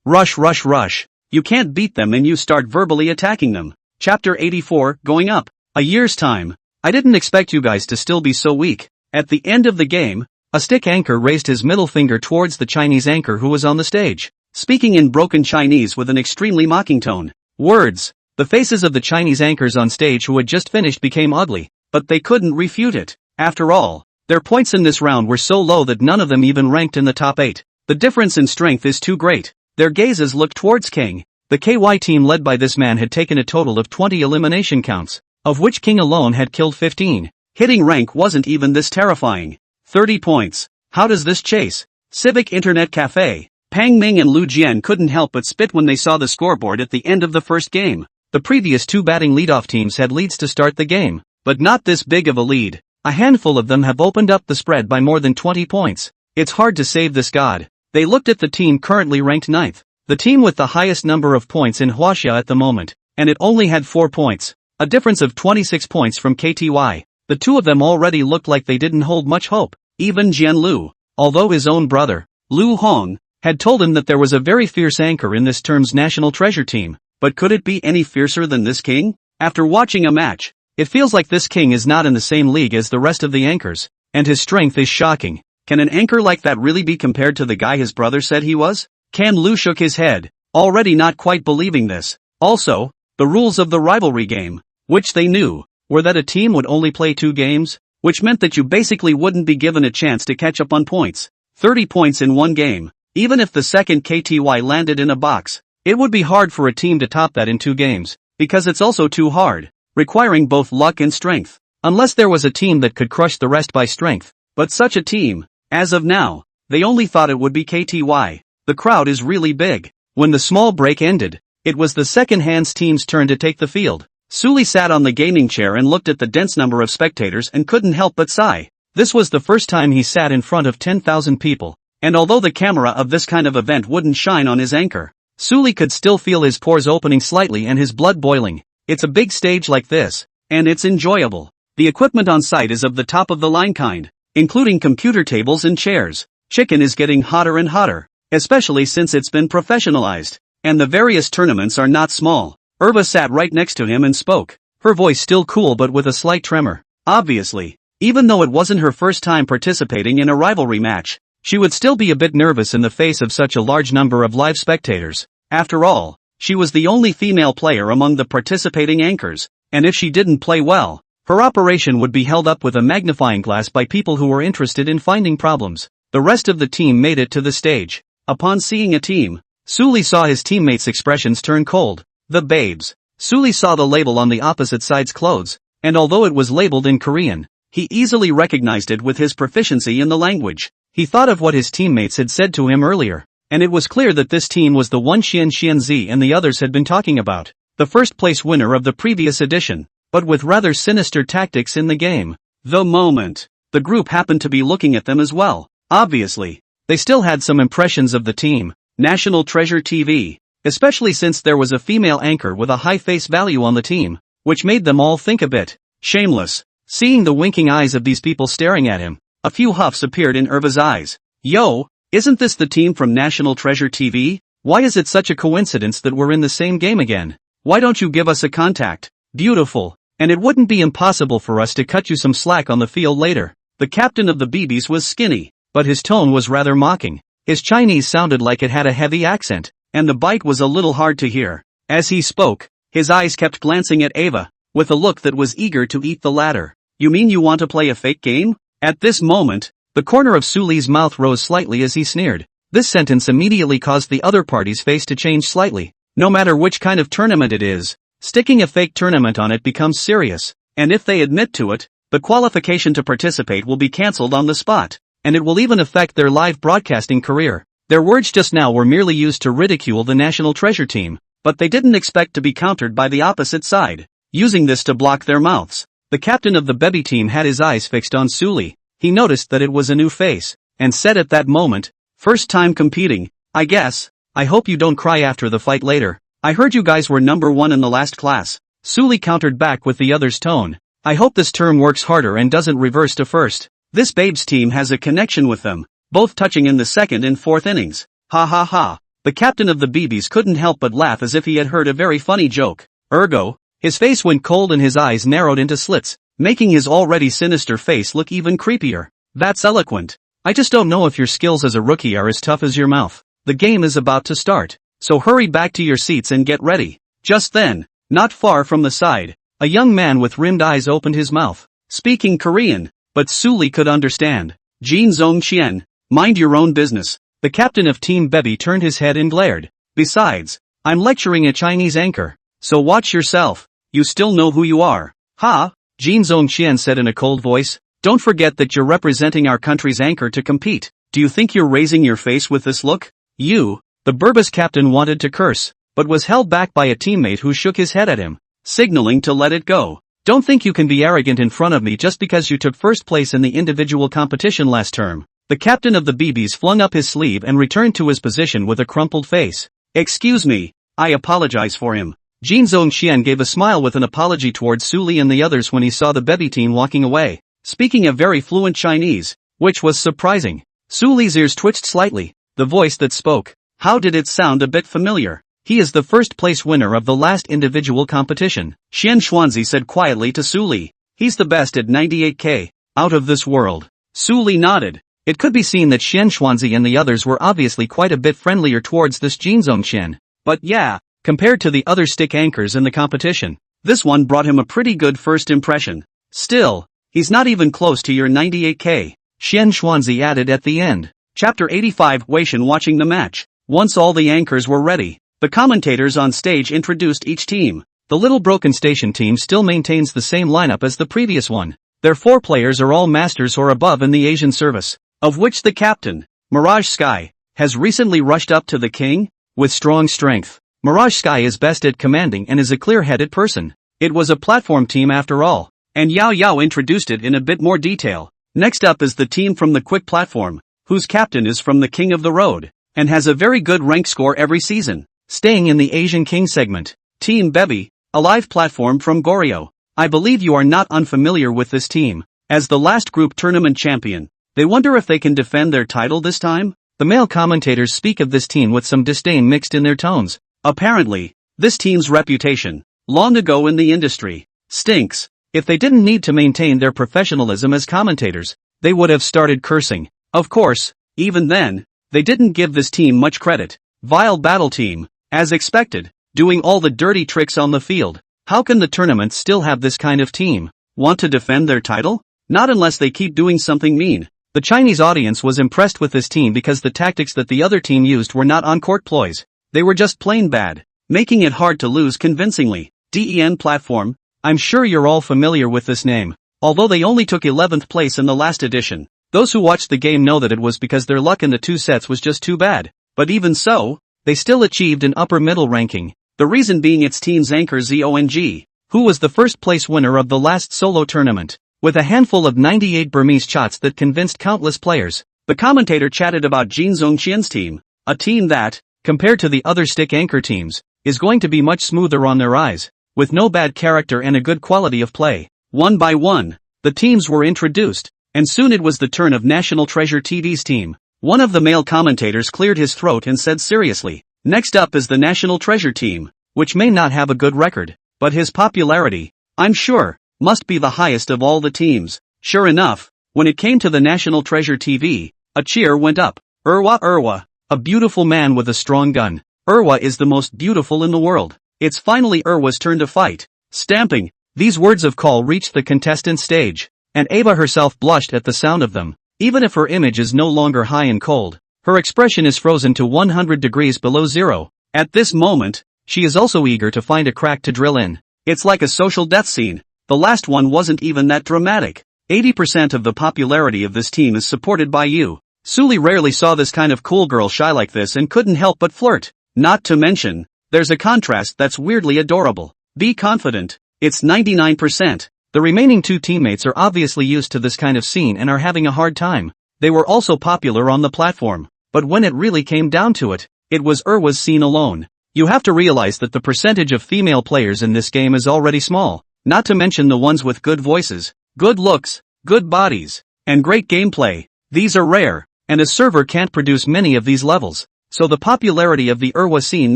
Rush. You can't beat them and you start verbally attacking them. Chapter 84, Going Up. A year's time. I didn't expect you guys to still be so weak. At the end of the game, a stick anchor raised his middle finger towards the Chinese anchor who was on the stage, speaking in broken Chinese with an extremely mocking tone. Words. The faces of the Chinese anchors on stage who had just finished became ugly, but they couldn't refute it. After all, their points in this round were so low that none of them even ranked in the top 8. The difference in strength is too great. Their gazes looked towards King. The KY team led by this man had taken a total of 20 elimination counts, of which King alone had killed 15. Hitting rank wasn't even this terrifying. 30 points. How does this chase? Civic Internet Cafe. Pang Ming and Lu Jian couldn't help but spit when they saw the scoreboard at the end of the first game. The previous 2 batting leadoff teams had leads to start the game, but not this big of a lead. A handful of them have opened up the spread by more than 20 points. It's hard to save this god. They looked at the team currently ranked 9th. The team with the highest number of points in Huaxia at the moment, and it only had 4 points. A difference of 26 points from KTY. The 2 of them already looked like they didn't hold much hope. Even Jian Lu, although his own brother, Lu Hong, had told him that there was a very fierce anchor in this term's national treasure team. But could it be any fiercer than this king? After watching a match, it feels like this king is not in the same league as the rest of the anchors, and his strength is shocking. Can an anchor like that really be compared to the guy his brother said he was? Can Lu shook his head, already not quite believing this. Also, the rules of the rivalry game, which they knew, were that a team would only play 2 games, which meant that you basically wouldn't be given a chance to catch up on points. 30 points in 1 game. Even if the second KTY landed in a box, it would be hard for a team to top that in 2 games, because it's also too hard, requiring both luck and strength. Unless there was a team that could crush the rest by strength. But such a team, as of now, they only thought it would be KTY. The crowd is really big. When the small break ended, it was the second hands team's turn to take the field. Suli sat on the gaming chair and looked at the dense number of spectators and couldn't help but sigh. This was the first time he sat in front of 10,000 people, and although the camera of this kind of event wouldn't shine on his anchor, Suli could still feel his pores opening slightly and his blood boiling. It's a big stage like this, and it's enjoyable. The equipment on site is of the top of the line kind, including computer tables and chairs. Chicken is getting hotter and hotter, especially since it's been professionalized, and the various tournaments are not small. Erva sat right next to him and spoke, her voice still cool but with a slight tremor. Obviously, even though it wasn't her first time participating in a rivalry match, she would still be a bit nervous in the face of such a large number of live spectators. After all, she was the only female player among the participating anchors, and if she didn't play well, her operation would be held up with a magnifying glass by people who were interested in finding problems. The rest of the team made it to the stage. Upon seeing a team, Suli saw his teammates' expressions turn cold. The babes. Suli saw the label on the opposite side's clothes, and although it was labeled in Korean, he easily recognized it with his proficiency in the language. He thought of what his teammates had said to him earlier, and it was clear that this team was the one Xianzi and the others had been talking about. The first place winner of the previous edition, but with rather sinister tactics in the game. The moment the group happened to be looking at them as well. Obviously, they still had some impressions of the team. National Treasure TV. especially since there was a female anchor with a high face value on the team, which made them all think a bit shameless. Seeing the winking eyes of these people staring at him, a few huffs appeared in Erva's eyes. Yo, isn't this the team from National Treasure TV? Why is it such a coincidence that we're in the same game again? Why don't you give us a contact? Beautiful, and it wouldn't be impossible for us to cut you some slack on the field later. The captain of the BBs was skinny, but his tone was rather mocking. His Chinese sounded like it had a heavy accent, and the bite was a little hard to hear. As he spoke, his eyes kept glancing at Ava, with a look that was eager to eat the latter. You mean you want to play a fake game? At this moment, the corner of Suli's mouth rose slightly as he sneered. This sentence immediately caused the other party's face to change slightly. No matter which kind of tournament it is, sticking a fake tournament on it becomes serious, and if they admit to it, the qualification to participate will be cancelled on the spot, and it will even affect their live broadcasting career. Their words just now were merely used to ridicule the National Treasure team, but they didn't expect to be countered by the opposite side, using this to block their mouths. The captain of the Bebby team had his eyes fixed on Suli. He noticed that it was a new face, and said at that moment, "First time competing, I guess. I hope you don't cry after the fight later. I heard you guys were number 1 in the last class." Suli countered back with the other's tone. "I hope this term works harder and doesn't reverse to first. This Babes team has a connection with them, both touching in the second and fourth innings. Ha ha ha." The captain of the BBs couldn't help but laugh as if he had heard a very funny joke. Ergo, his face went cold and his eyes narrowed into slits, making his already sinister face look even creepier. "That's eloquent. I just don't know if your skills as a rookie are as tough as your mouth. The game is about to start, so hurry back to your seats and get ready." Just then, not far from the side, a young man with rimmed eyes opened his mouth, speaking Korean, but Suli could understand. "Jin Zongqian, mind your own business." The captain of Team Bebby turned his head and glared. "Besides, I'm lecturing a Chinese anchor, so watch yourself. You still know who you are." "Ha," Jin Zongqian said in a cold voice. "Don't forget that you're representing our country's anchor to compete. Do you think you're raising your face with this look? You." The Burbus captain wanted to curse, but was held back by a teammate who shook his head at him, signaling to let it go. "Don't think you can be arrogant in front of me just because you took first place in the individual competition last term." The captain of the BBs flung up his sleeve and returned to his position with a crumpled face. "Excuse me, I apologize for him." Jin Zongqian gave a smile with an apology towards Suli and the others when he saw the Bebby team walking away, speaking a very fluent Chinese, which was surprising. Suli's ears twitched slightly. The voice that spoke, how did it sound a bit familiar? "He is the first place winner of the last individual competition," Xian Xuanzi said quietly to Suli. "He's the best at 98k, out of this world." Suli nodded. It could be seen that Xian Xuanzi and the others were obviously quite a bit friendlier towards this Jin Zongqian. But yeah, compared to the other stick anchors in the competition, this one brought him a pretty good first impression. "Still, he's not even close to your 98k, Xian Xuanzi added at the end. Chapter 85. Weishan watching the match. Once all the anchors were ready, the commentators on stage introduced each team. The Little Broken Station team still maintains the same lineup as the previous one. Their 4 players are all masters or above in the Asian service, of which the captain, Mirage Sky, has recently rushed up to the king, with strong strength. Mirage Sky is best at commanding and is a clear-headed person. It was a platform team after all, and Yao Yao introduced it in a bit more detail. Next up is the team from the Quick Platform, whose captain is from the King of the Road, and has a very good rank score every season. Staying in the Asian King segment, Team Bebby, a live platform from Goryeo. I believe you are not unfamiliar with this team. As the last group tournament champion, they wonder if they can defend their title this time? The male commentators speak of this team with some disdain mixed in their tones. Apparently, this team's reputation, long ago in the industry, stinks. If they didn't need to maintain their professionalism as commentators, they would have started cursing. Of course, even then, they didn't give this team much credit. Vile battle team, as expected, doing all the dirty tricks on the field. How can the tournament still have this kind of team? Want to defend their title? Not unless they keep doing something mean. The Chinese audience was impressed with this team because the tactics that the other team used were not on-court ploys. They were just plain bad, making it hard to lose convincingly. DEN Platform, I'm sure you're all familiar with this name. Although they only took 11th place in the last edition, those who watched the game know that it was because their luck in the 2 sets was just too bad. But even so, they still achieved an upper-middle ranking. The reason being its team's anchor Zong, who was the first place winner of the last solo tournament, with a handful of 98 Burmese shots that convinced countless players. The commentator chatted about Jin Zongqian's team, a team that, compared to the other stick anchor teams, is going to be much smoother on their eyes, with no bad character and a good quality of play. One by one, the teams were introduced, and soon it was the turn of National Treasure TV's team. One of the male commentators cleared his throat and said seriously, "Next up is the National Treasure team, which may not have a good record, but his popularity, I'm sure, must be the highest of all the teams." Sure enough, when it came to the National Treasure TV, a cheer went up. Urwa, a beautiful man with a strong gun. Urwa is the most beautiful in the world. It's finally Urwa's turn to fight. Stamping. These words of call reached the contestant stage, and Ava herself blushed at the sound of them. Even if her image is no longer high and cold, her expression is frozen to 100 degrees below zero. At this moment, she is also eager to find a crack to drill in. It's like a social death scene. The last one wasn't even that dramatic. 80% of the popularity of this team is supported by you. Suli rarely saw this kind of cool girl shy like this and couldn't help but flirt. Not to mention, there's a contrast that's weirdly adorable. Be confident. It's 99%. The remaining two teammates are obviously used to this kind of scene and are having a hard time. They were also popular on the platform, but when it really came down to it, it was Urwa's scene alone. You have to realize that the percentage of female players in this game is already small, not to mention the ones with good voices, good looks, good bodies, and great gameplay. These are rare, and a server can't produce many of these levels, so the popularity of the Urwa scene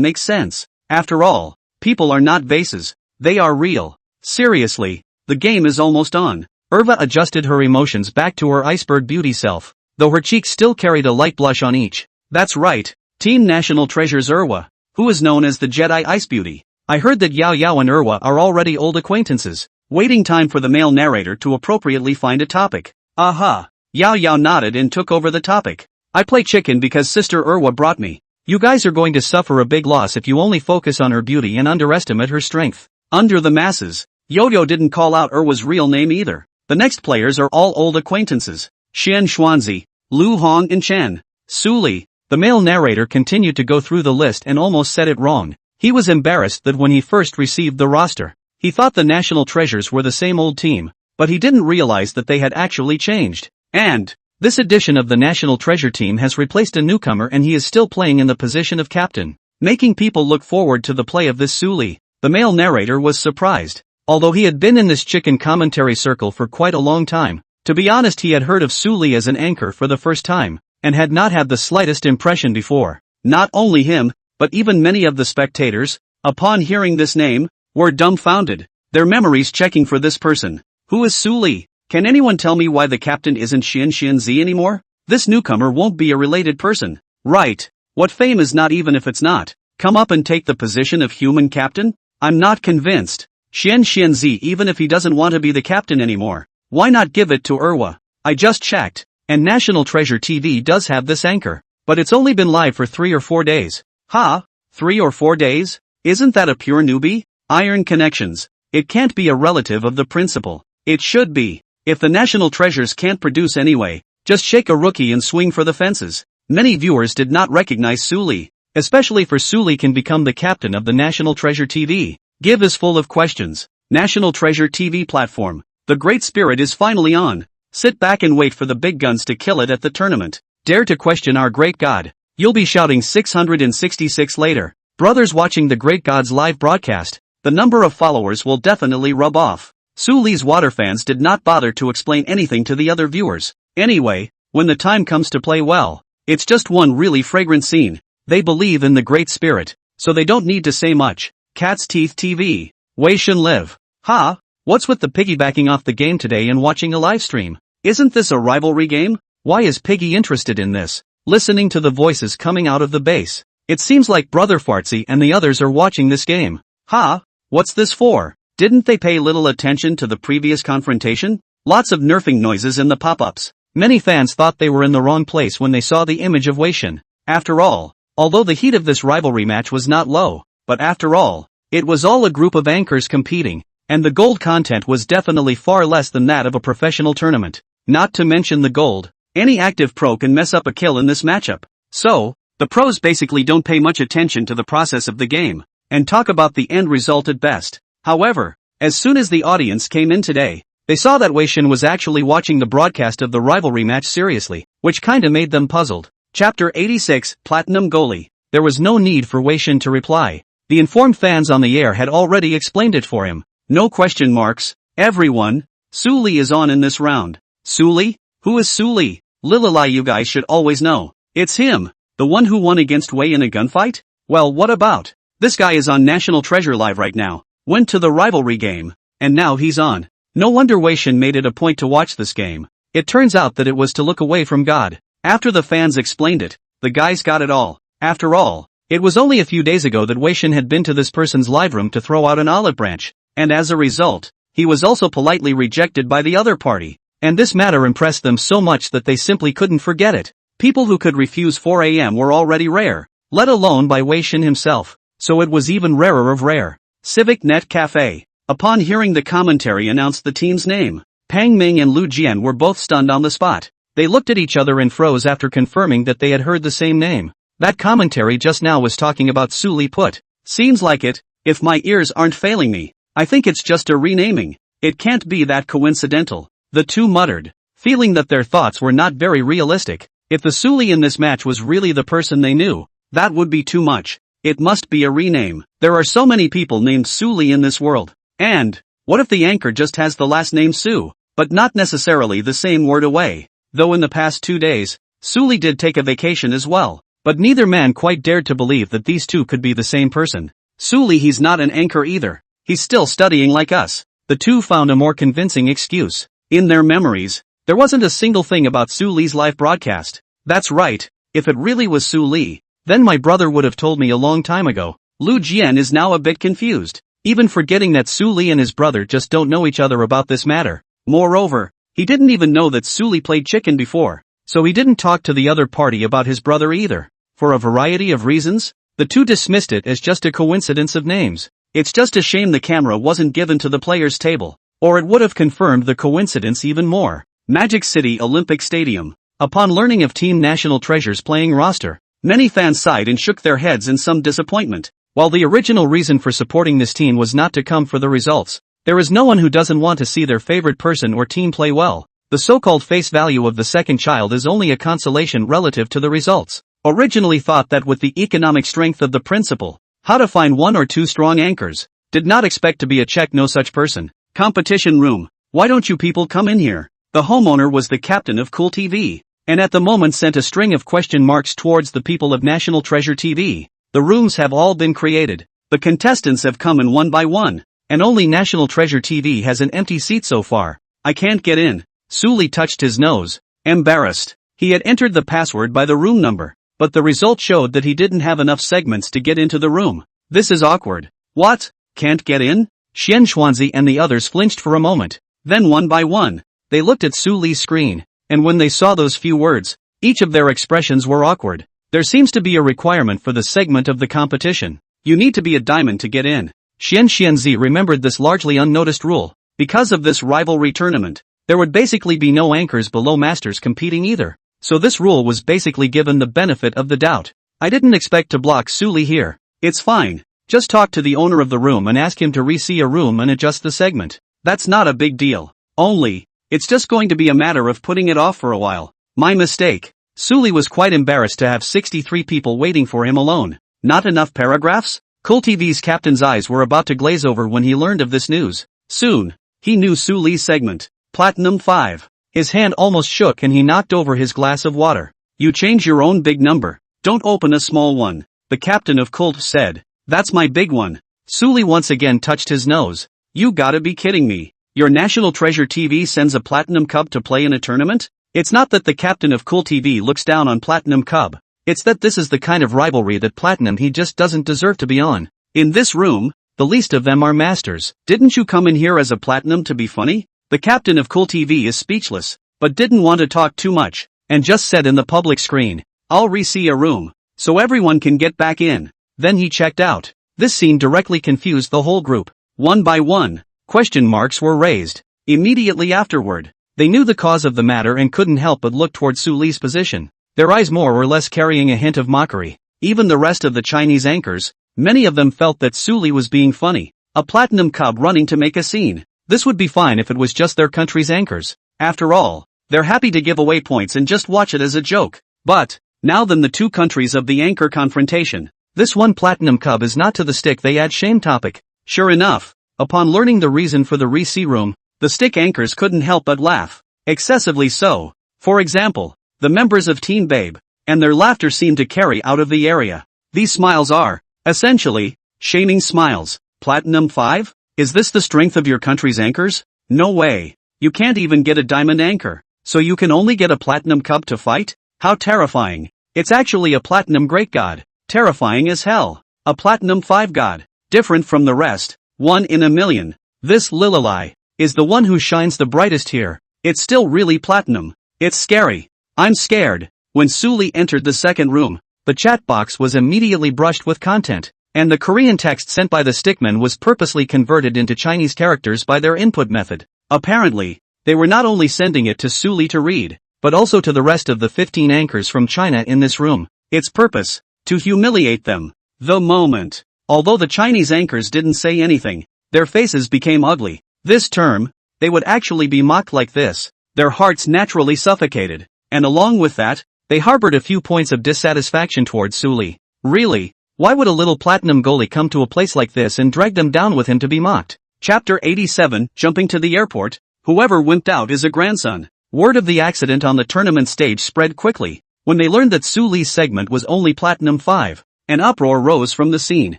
makes sense. After all, people are not vases, they are real. Seriously, the game is almost on. Urwa adjusted her emotions back to her iceberg beauty self, though her cheeks still carried a light blush on each. That's right, Team National Treasure's Urwa, who is known as the Jedi Ice Beauty. I heard that Yao Yao and Urwa are already old acquaintances. Waiting time for the male narrator to appropriately find a topic. Aha! Yao Yao nodded and took over the topic. I play chicken because Sister Urwa brought me. You guys are going to suffer a big loss if you only focus on her beauty and underestimate her strength. Under the masses, Yo-Yo didn't call out Urwa's real name either. The next players are all old acquaintances. Xian Xuanzi, Lu Hong and Chen. Suli. The male narrator continued to go through the list and almost said it wrong. He was embarrassed that when he first received the roster, he thought the National Treasures were the same old team, but he didn't realize that they had actually changed. And this edition of the National Treasure team has replaced a newcomer and he is still playing in the position of captain, making people look forward to the play of this Suli. The male narrator was surprised. Although he had been in this chicken commentary circle for quite a long time, to be honest he had heard of Suli as an anchor for the first time, and had not had the slightest impression before. Not only him, but even many of the spectators, upon hearing this name, were dumbfounded, their memories checking for this person. Who is Suli? Can anyone tell me why the captain isn't Xianzi anymore? This newcomer won't be a related person. Right. What fame is not even if it's not. Come up and take the position of human captain? I'm not convinced. Xianzi even if he doesn't want to be the captain anymore. Why not give it to Urwa? I just checked, and National Treasure TV does have this anchor, but it's only been live for 3 or 4 days. Ha? 3 or 4 days? Isn't that a pure newbie? Iron connections. It can't be a relative of the principal. It should be. If the National Treasures can't produce anyway, just shake a rookie and swing for the fences. Many viewers did not recognize Suli, especially for Suli can become the captain of the National Treasure TV. Give is full of questions. National Treasure TV platform. The Great Spirit is finally on. Sit back and wait for the big guns to kill it at the tournament. Dare to question our great god. You'll be shouting 666 later. Brothers watching the Great God's live broadcast, the number of followers will definitely rub off. Suli's water fans did not bother to explain anything to the other viewers. Anyway, when the time comes to play well, it's just one really fragrant scene. They believe in the Great Spirit, so they don't need to say much. Cat's Teeth TV. Wei Shen Live. Ha? What's with the piggybacking off the game today and watching a live stream? Isn't this a rivalry game? Why is Piggy interested in this? Listening to the voices coming out of the base. It seems like Brother Fartsy and the others are watching this game. Ha? What's this for? Didn't they pay little attention to the previous confrontation? Lots of nerfing noises in the pop-ups. Many fans thought they were in the wrong place when they saw the image of Wei Shen. After all, although the heat of this rivalry match was not low, but after all, it was all a group of anchors competing, and the gold content was definitely far less than that of a professional tournament. Not to mention the gold. Any active pro can mess up a kill in this matchup. So, the pros basically don't pay much attention to the process of the game, and talk about the end result at best. However, as soon as the audience came in today, they saw that Wei Shen was actually watching the broadcast of the rivalry match seriously, which kinda made them puzzled. Chapter 86, Platinum Goalie. there was no need for Wei Shin to reply. The informed fans on the air had already explained it for him. No question marks. Everyone, Su Li is on in this round. Su Li? Who is Su Li? Lililai, you guys should always know. It's him. The one who won against Wei in a gunfight? Well, what about? This guy is on National Treasure Live right now. Went to the rivalry game. And now he's on. No wonder Wei Shin made it a point to watch this game. It turns out that it was to look away from God. After the fans explained it, the guys got it all. After all, it was only a few days ago that Wei Shin had been to this person's live room to throw out an olive branch. And as a result, he was also politely rejected by the other party. And this matter impressed them so much that they simply couldn't forget it. People who could refuse 4 a.m. were already rare, let alone by Wei Shin himself. So it was even rarer of rare. Civic Net Cafe. Upon hearing the commentary announced the team's name, Pang Ming and Lu Jian were both stunned on the spot. They looked at each other and froze after confirming that they had heard the same name. That commentary just now was talking about Su Li Put. Seems like it, if my ears aren't failing me. I think it's just a renaming. It can't be that coincidental. The two muttered, feeling that their thoughts were not very realistic. If the Su Li in this match was really the person they knew, that would be too much. It must be a rename. There are so many people named Su Li in this world. And, what if the anchor just has the last name Su, but not necessarily the same word away? Though in the past 2 days, Su Li did take a vacation as well. But neither man quite dared to believe that these two could be the same person. Su Li, he's not an anchor either. He's still studying like us. The two found a more convincing excuse. In their memories, there wasn't a single thing about Su Li's live broadcast. That's right, if it really was Su Li, then my brother would have told me a long time ago. Lu Jian is now a bit confused, even forgetting that Su Li and his brother just don't know each other about this matter. Moreover, he didn't even know that Su Li played chicken before, so he didn't talk to the other party about his brother either. For a variety of reasons, the two dismissed it as just a coincidence of names. It's just a shame the camera wasn't given to the players' table, or it would have confirmed the coincidence even more. Magic City Olympic Stadium. Upon learning of Team National Treasure's playing roster, many fans sighed and shook their heads in some disappointment. While the original reason for supporting this team was not to come for the results, there is no one who doesn't want to see their favorite person or team play well. The so-called face value of the second child is only a consolation relative to the results. Originally thought that with the economic strength of the principal, how to find 1 or 2 strong anchors, did not expect to be a check no such person. Competition room. Why don't you people come in here? The homeowner was the captain of Cool TV, and at the moment sent a string of question marks towards the people of National Treasure TV. The rooms have all been created. The contestants have come in one by one, and only National Treasure TV has an empty seat so far. I can't get in. Su Li touched his nose, embarrassed. He had entered the password by the room number, but the result showed that he didn't have enough segments to get into the room. This is awkward. What? Can't get in? Xian Xuanzi and the others flinched for a moment. Then one by one, they looked at Su Li's screen, and when they saw those few words, each of their expressions were awkward. There seems to be a requirement for the segment of the competition. You need to be a diamond to get in. Xian Xuanzi remembered this largely unnoticed rule. Because of this rivalry tournament, there would basically be no anchors below masters competing either. So this rule was basically given the benefit of the doubt. I didn't expect to block Su Li here. It's fine. Just talk to the owner of the room and ask him to re-see a room and adjust the segment. That's not a big deal. Only, it's just going to be a matter of putting it off for a while. My mistake. Su Li was quite embarrassed to have 63 people waiting for him alone. Not enough paragraphs? Cool TV's captain's eyes were about to glaze over when he learned of this news. Soon, he knew Su Li's segment. Platinum 5. His hand almost shook and he knocked over his glass of water. You change your own big number. Don't open a small one. The captain of Cult said. That's my big one. Su Li once again touched his nose. You gotta be kidding me. Your National Treasure TV sends a Platinum Cub to play in a tournament? It's not that the captain of Cool TV looks down on Platinum Cub. It's that this is the kind of rivalry that Platinum he just doesn't deserve to be on. In this room, the least of them are masters. Didn't you come in here as a Platinum to be funny? The captain of Cool TV is speechless, but didn't want to talk too much, and just said in the public screen, I'll re-see a room, so everyone can get back in. Then he checked out. This scene directly confused the whole group. One by one, question marks were raised. Immediately afterward, they knew the cause of the matter and couldn't help but look toward Su Li's position, their eyes more or less carrying a hint of mockery. Even the rest of the Chinese anchors, many of them felt that Su Li was being funny. A Platinum Cub running to make a scene. This would be fine if it was just their country's anchors. After all, they're happy to give away points and just watch it as a joke. But, Now then, the two countries of the anchor confrontation. This one platinum cub is not to the stick they add shame topic. Sure enough, upon learning the reason for the room, the stick anchors couldn't help but laugh. Excessively so. For example, the members of Teen Babe, and their laughter seemed to carry out of the area. These smiles are, essentially, shaming smiles. Platinum 5? Is this the strength of your country's anchors? No way. You can't even get a diamond anchor, so you can only get a platinum cub to fight? How terrifying. It's actually a platinum great god. Terrifying as hell. A platinum 5 god. Different from the rest. 1 in a million. This Lililai is the one who shines the brightest here. It's still really platinum. It's scary. I'm scared. When Suli entered the second room, the chat box was immediately brushed with content, and the Korean text sent by the stickman was purposely converted into Chinese characters by their input method. Apparently, they were not only sending it to Suli to read, but also to the rest of the 15 anchors from China in this room. Its purpose? To humiliate them. The moment. Although the Chinese anchors didn't say anything, their faces became ugly. This term, they would actually be mocked like this. Their hearts naturally suffocated, and along with that, they harbored a few points of dissatisfaction towards Suli. Really? Why would a little platinum goalie come to a place like this and drag them down with him to be mocked? Chapter 87, Jumping to the Airport. Whoever wimped out is a grandson. Word of the accident on the tournament stage spread quickly. When they learned that Suli's segment was only Platinum 5, an uproar rose from the scene.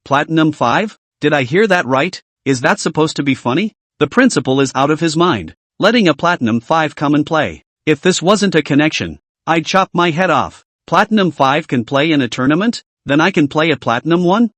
Platinum 5? Did I hear that right? Is that supposed to be funny? The principal is out of his mind, letting a Platinum 5 come and play. If this wasn't a connection, I'd chop my head off. Platinum 5 can play in a tournament? Then I can play a Platinum 1?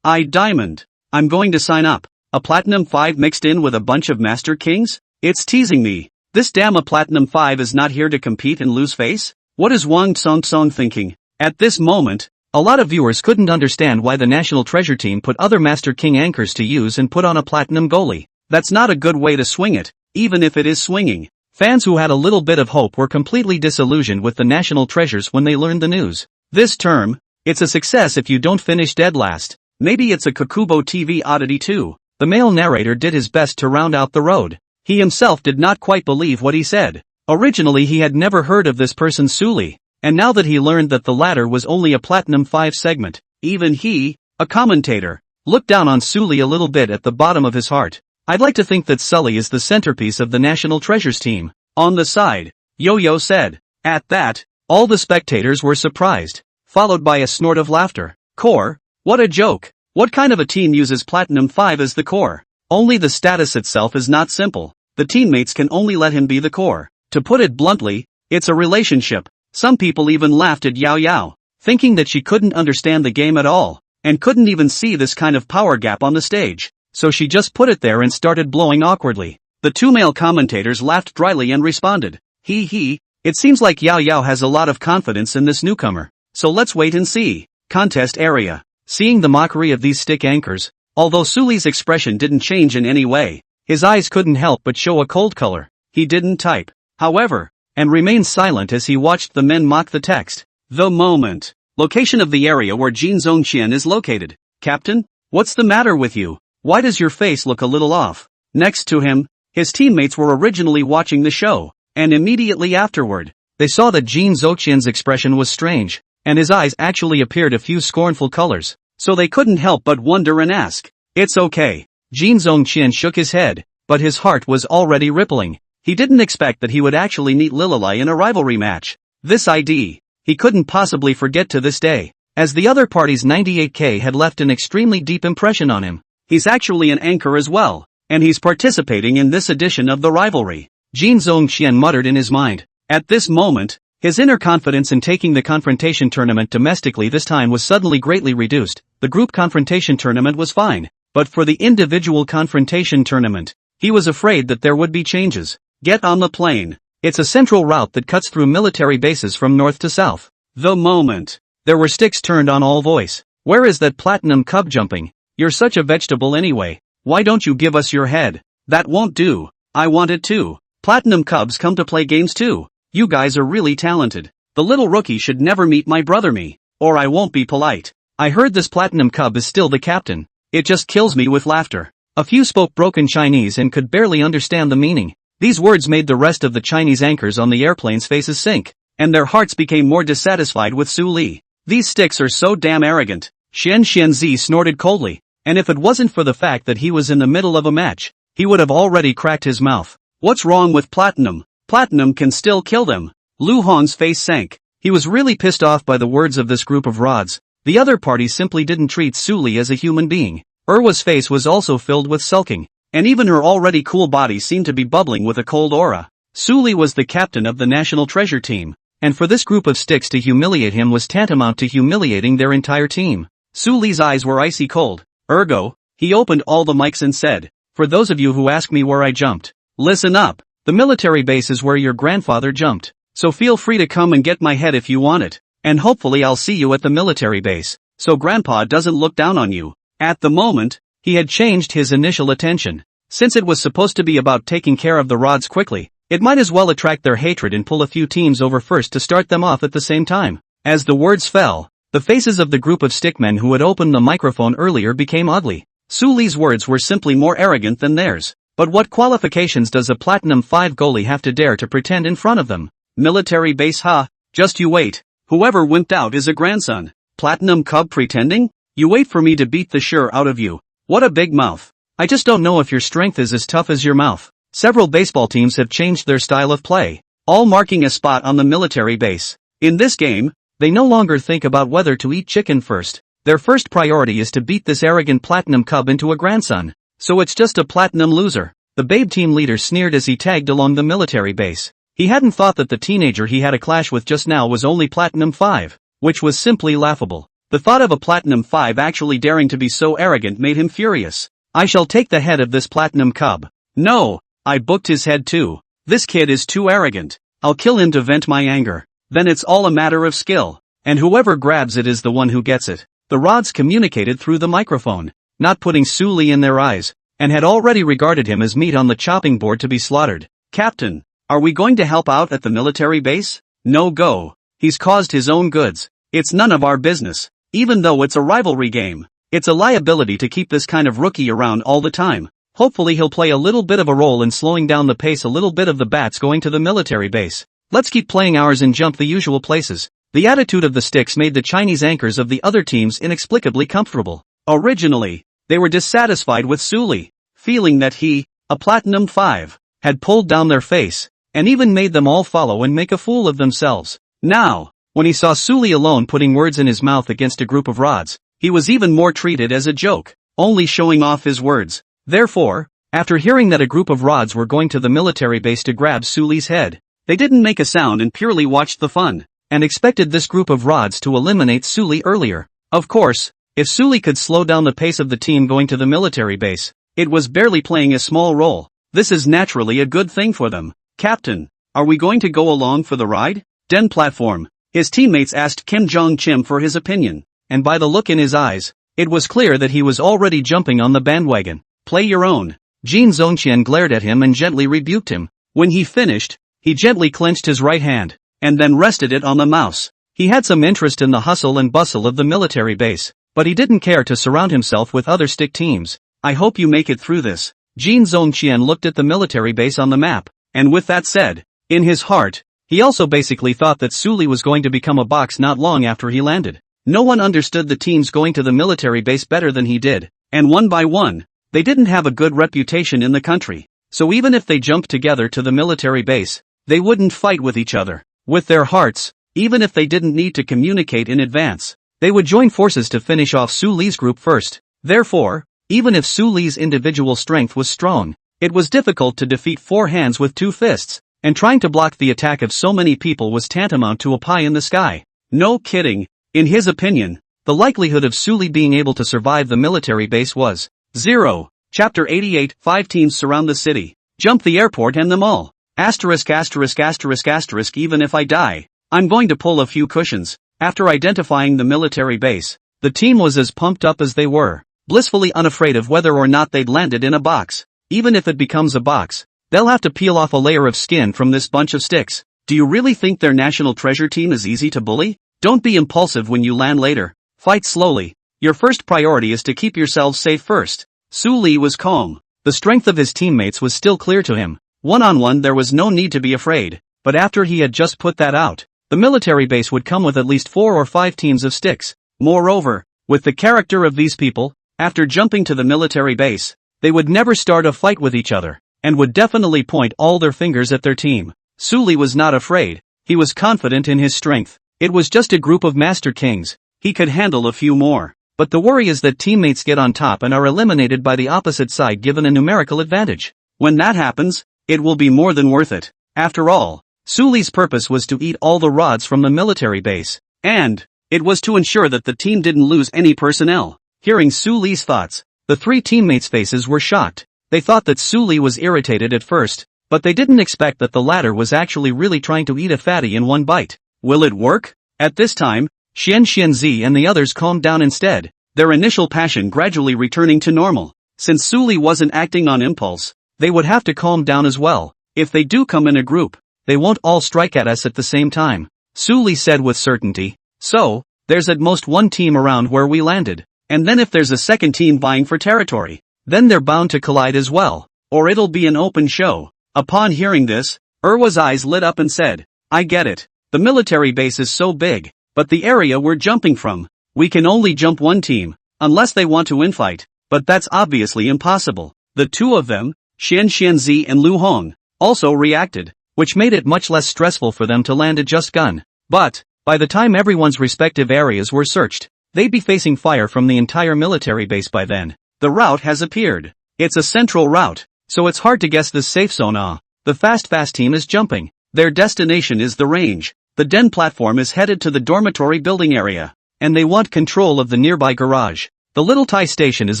Diamond. I'm going to sign up. A Platinum 5 mixed in with a bunch of Master Kings? It's teasing me. This damn a Platinum 5 is not here to compete and lose face? What is Wang Song thinking? At this moment, a lot of viewers couldn't understand why the National Treasure team put other Master King anchors to use and put on a Platinum goalie. That's not a good way to swing it, even if it is swinging. Fans who had a little bit of hope were completely disillusioned with the National Treasures when they learned the news. This term, it's a success if you don't finish dead last. Maybe it's a Kakubo TV oddity too. The male narrator did his best to round out the road. He himself did not quite believe what he said. Originally he had never heard of this person Suli, and now that he learned that the latter was only a Platinum 5 segment, even he, a commentator, looked down on Suli a little bit at the bottom of his heart. I'd like to think that Sully is the centerpiece of the National Treasures team. On the side, Yo-Yo said. At that, all the spectators were surprised, followed by a snort of laughter. Core? What a joke. What kind of a team uses Platinum 5 as the core? Only the status itself is not simple. The teammates can only let him be the core. To put it bluntly, it's a relationship. Some people even laughed at Yao Yao, thinking that she couldn't understand the game at all, and couldn't even see this kind of power gap on the stage. So she just put it there and started blowing awkwardly. The two male commentators laughed dryly and responded, He, it seems like Yao Yao has a lot of confidence in this newcomer. So let's wait and see. Contest area. Seeing the mockery of these stick anchors, although Suli's expression didn't change in any way, his eyes couldn't help but show a cold color. He didn't type, however, and remained silent as he watched the men mock the text. The moment. Location of the area where Jin Zongqian is located. Captain, what's the matter with you? Why does your face look a little off? Next to him, his teammates were originally watching the show, and immediately afterward, they saw that Jin Zongqian's expression was strange, and his eyes actually appeared a few scornful colors, so they couldn't help but wonder and ask. It's okay. Jin Zongqian shook his head, but his heart was already rippling. He didn't expect that he would actually meet Lililai in a rivalry match. This ID, he couldn't possibly forget to this day, as the other party's 98k had left an extremely deep impression on him. He's actually an anchor as well, and he's participating in this edition of the rivalry. Jin Zongqian muttered in his mind. At this moment, his inner confidence in taking the confrontation tournament domestically this time was suddenly greatly reduced. The group confrontation tournament was fine, but for the individual confrontation tournament, he was afraid that there would be changes. Get on the plane. It's a central route that cuts through military bases from north to south. The moment. There were sticks turned on all voice. Where is that Platinum cub jumping? You're such a vegetable anyway. Why don't you give us your head? That won't do. I want it too. Platinum cubs come to play games too. You guys are really talented. The little rookie should never meet my brother me, or I won't be polite. I heard this Platinum cub is still the captain. It just kills me with laughter. A few spoke broken Chinese and could barely understand the meaning. These words made the rest of the Chinese anchors on the airplane's faces sink. and their hearts became more dissatisfied with Su Li. These sticks are so damn arrogant. Xian Xianzi snorted coldly, and if it wasn't for the fact that he was in the middle of a match, he would have already cracked his mouth. What's wrong with Platinum? Platinum can still kill them. Lu Hong's face sank. He was really pissed off by the words of this group of rods. The other party simply didn't treat Su Li as a human being. Erwa's face was also filled with sulking, and even her already cool body seemed to be bubbling with a cold aura. Su Li was the captain of the national treasure team, and for this group of sticks to humiliate him was tantamount to humiliating their entire team. Su Li's eyes were icy cold. Ergo, he opened all the mics and said, "For those of you who ask me where I jumped, listen up. The military base is where your grandfather jumped, so feel free to come and get my head if you want it, and hopefully I'll see you at the military base, so Grandpa doesn't look down on you." At the moment, he had changed his initial attention. Since it was supposed to be about taking care of the rods quickly, it might as well attract their hatred and pull a few teams over first to start them off at the same time. As the words fell, the faces of the group of stickmen who had opened the microphone earlier became ugly. Su Li's words were simply more arrogant than theirs. But what qualifications does a Platinum 5 goalie have to dare to pretend in front of them? Military base, huh? Just you wait. Whoever wimped out is a grandson. Platinum Cub pretending? You wait for me to beat the sure out of you. What a big mouth. I just don't know if your strength is as tough as your mouth. Several baseball teams have changed their style of play, all marking a spot on the military base. In this game, they no longer think about whether to eat chicken first. Their first priority is to beat this arrogant Platinum Cub into a grandson. So it's just a Platinum loser. The Babe team leader sneered as he tagged along the military base. He hadn't thought that the teenager he had a clash with just now was only Platinum 5, which was simply laughable. The thought of a Platinum 5 actually daring to be so arrogant made him furious. I shall take the head of this Platinum Cub. No, I booked his head too. This kid is too arrogant. I'll kill him to vent my anger. Then it's all a matter of skill, and whoever grabs it is the one who gets it. The rods communicated through the microphone, not putting Su Li in their eyes, and had already regarded him as meat on the chopping board to be slaughtered. Captain, are we going to help out at the military base? No go. He's caused his own goods. It's none of our business. Even though it's a rivalry game, it's a liability to keep this kind of rookie around all the time. Hopefully he'll play a little bit of a role in slowing down the pace a little bit of the bats going to the military base. Let's keep playing ours and jump the usual places. The attitude of the sticks made the Chinese anchors of the other teams inexplicably comfortable. Originally, they were dissatisfied with Su Li, feeling that he, a Platinum 5, had pulled down their face, and even made them all follow and make a fool of themselves. Now, when he saw Su Li alone putting words in his mouth against a group of rods, he was even more treated as a joke, only showing off his words. Therefore, after hearing that a group of rods were going to the military base to grab Su Li's head, they didn't make a sound and purely watched the fun, and expected this group of rods to eliminate Su Li earlier. Of course, if Su Li could slow down the pace of the team going to the military base, it was barely playing a small role. This is naturally a good thing for them. Captain, are we going to go along for the ride? Den platform. His teammates asked Kim Jong-chim for his opinion, and by the look in his eyes, it was clear that he was already jumping on the bandwagon. Play your own. Jin Zongqian glared at him and gently rebuked him. When he finished, he gently clenched his right hand, and then rested it on the mouse. He had some interest in the hustle and bustle of the military base, but he didn't care to surround himself with other stick teams. I hope you make it through this. Jin Zongqian looked at the military base on the map, and with that said, in his heart, he also basically thought that Su Li was going to become a box not long after he landed. No one understood the teams going to the military base better than he did, and one by one, they didn't have a good reputation in the country. So even if they jumped together to the military base, they wouldn't fight with each other. With their hearts, even if they didn't need to communicate in advance, they would join forces to finish off Su Li's group first. Therefore, even if Su Li's individual strength was strong, it was difficult to defeat 4 hands with 2 fists, and trying to block the attack of so many people was tantamount to a pie in the sky. No kidding. In his opinion, the likelihood of Su Li being able to survive the military base was 0. Chapter 88, 5 teams surround the city. Jump the airport and them all. Asterisk asterisk asterisk asterisk even if I die, I'm going to pull a few cushions. After identifying the military base, the team was as pumped up as they were, blissfully unafraid of whether or not they'd landed in a box. Even if it becomes a box, they'll have to peel off a layer of skin from this bunch of sticks. Do you really think their national treasure team is easy to bully? Don't be impulsive when you land later. Fight slowly. Your first priority is to keep yourselves safe first. Su Li was calm. The strength of his teammates was still clear to him. One-on-one there was no need to be afraid, but after he had just put that out, the the military base would come with at least 4 or 5 teams of sticks. Moreover, with the character of these people, after jumping to the military base, they would never start a fight with each other, and would definitely point all their fingers at their team. Sully was not afraid, he was confident in his strength. It was just a group of Master Kings, he could handle a few more. But the worry is that teammates get on top and are eliminated by the opposite side given a numerical advantage. When that happens, it will be more than worth it. After all, Sully's purpose was to eat all the rods from the military base, and it was to ensure that the team didn't lose any personnel. Hearing Sully's thoughts, the 3 teammates' faces were shocked. They thought that Sully was irritated at first, but they didn't expect that the latter was actually really trying to eat a fatty in one bite. Will it work? At this time, Xianxianzi and the others calmed down instead, their initial passion gradually returning to normal. Since Sully wasn't acting on impulse, they would have to calm down as well. If they do come in a group, they won't all strike at us at the same time, Sully said with certainty. So, there's at most one team around where we landed, and then if there's a second team vying for territory, then they're bound to collide as well, or it'll be an open show. Upon hearing this, Erwa's eyes lit up and said, I get it. The military base is so big, but the area we're jumping from, we can only jump one team, unless they want to infight, but that's obviously impossible. The two of them, Xianxianzi and Lu Hong, also reacted, which made it much less stressful for them to land a just gun. But, by the time everyone's respective areas were searched, they'd be facing fire from the entire military base by then. The route has appeared. It's a central route, so it's hard to guess this safe zone. The fast team is jumping. Their destination is the range. The den platform is headed to the dormitory building area, and they want control of the nearby garage. The little Thai station is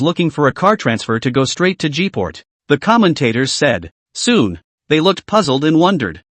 looking for a car transfer to go straight to G-Port, the commentators said. Soon, they looked puzzled and wondered,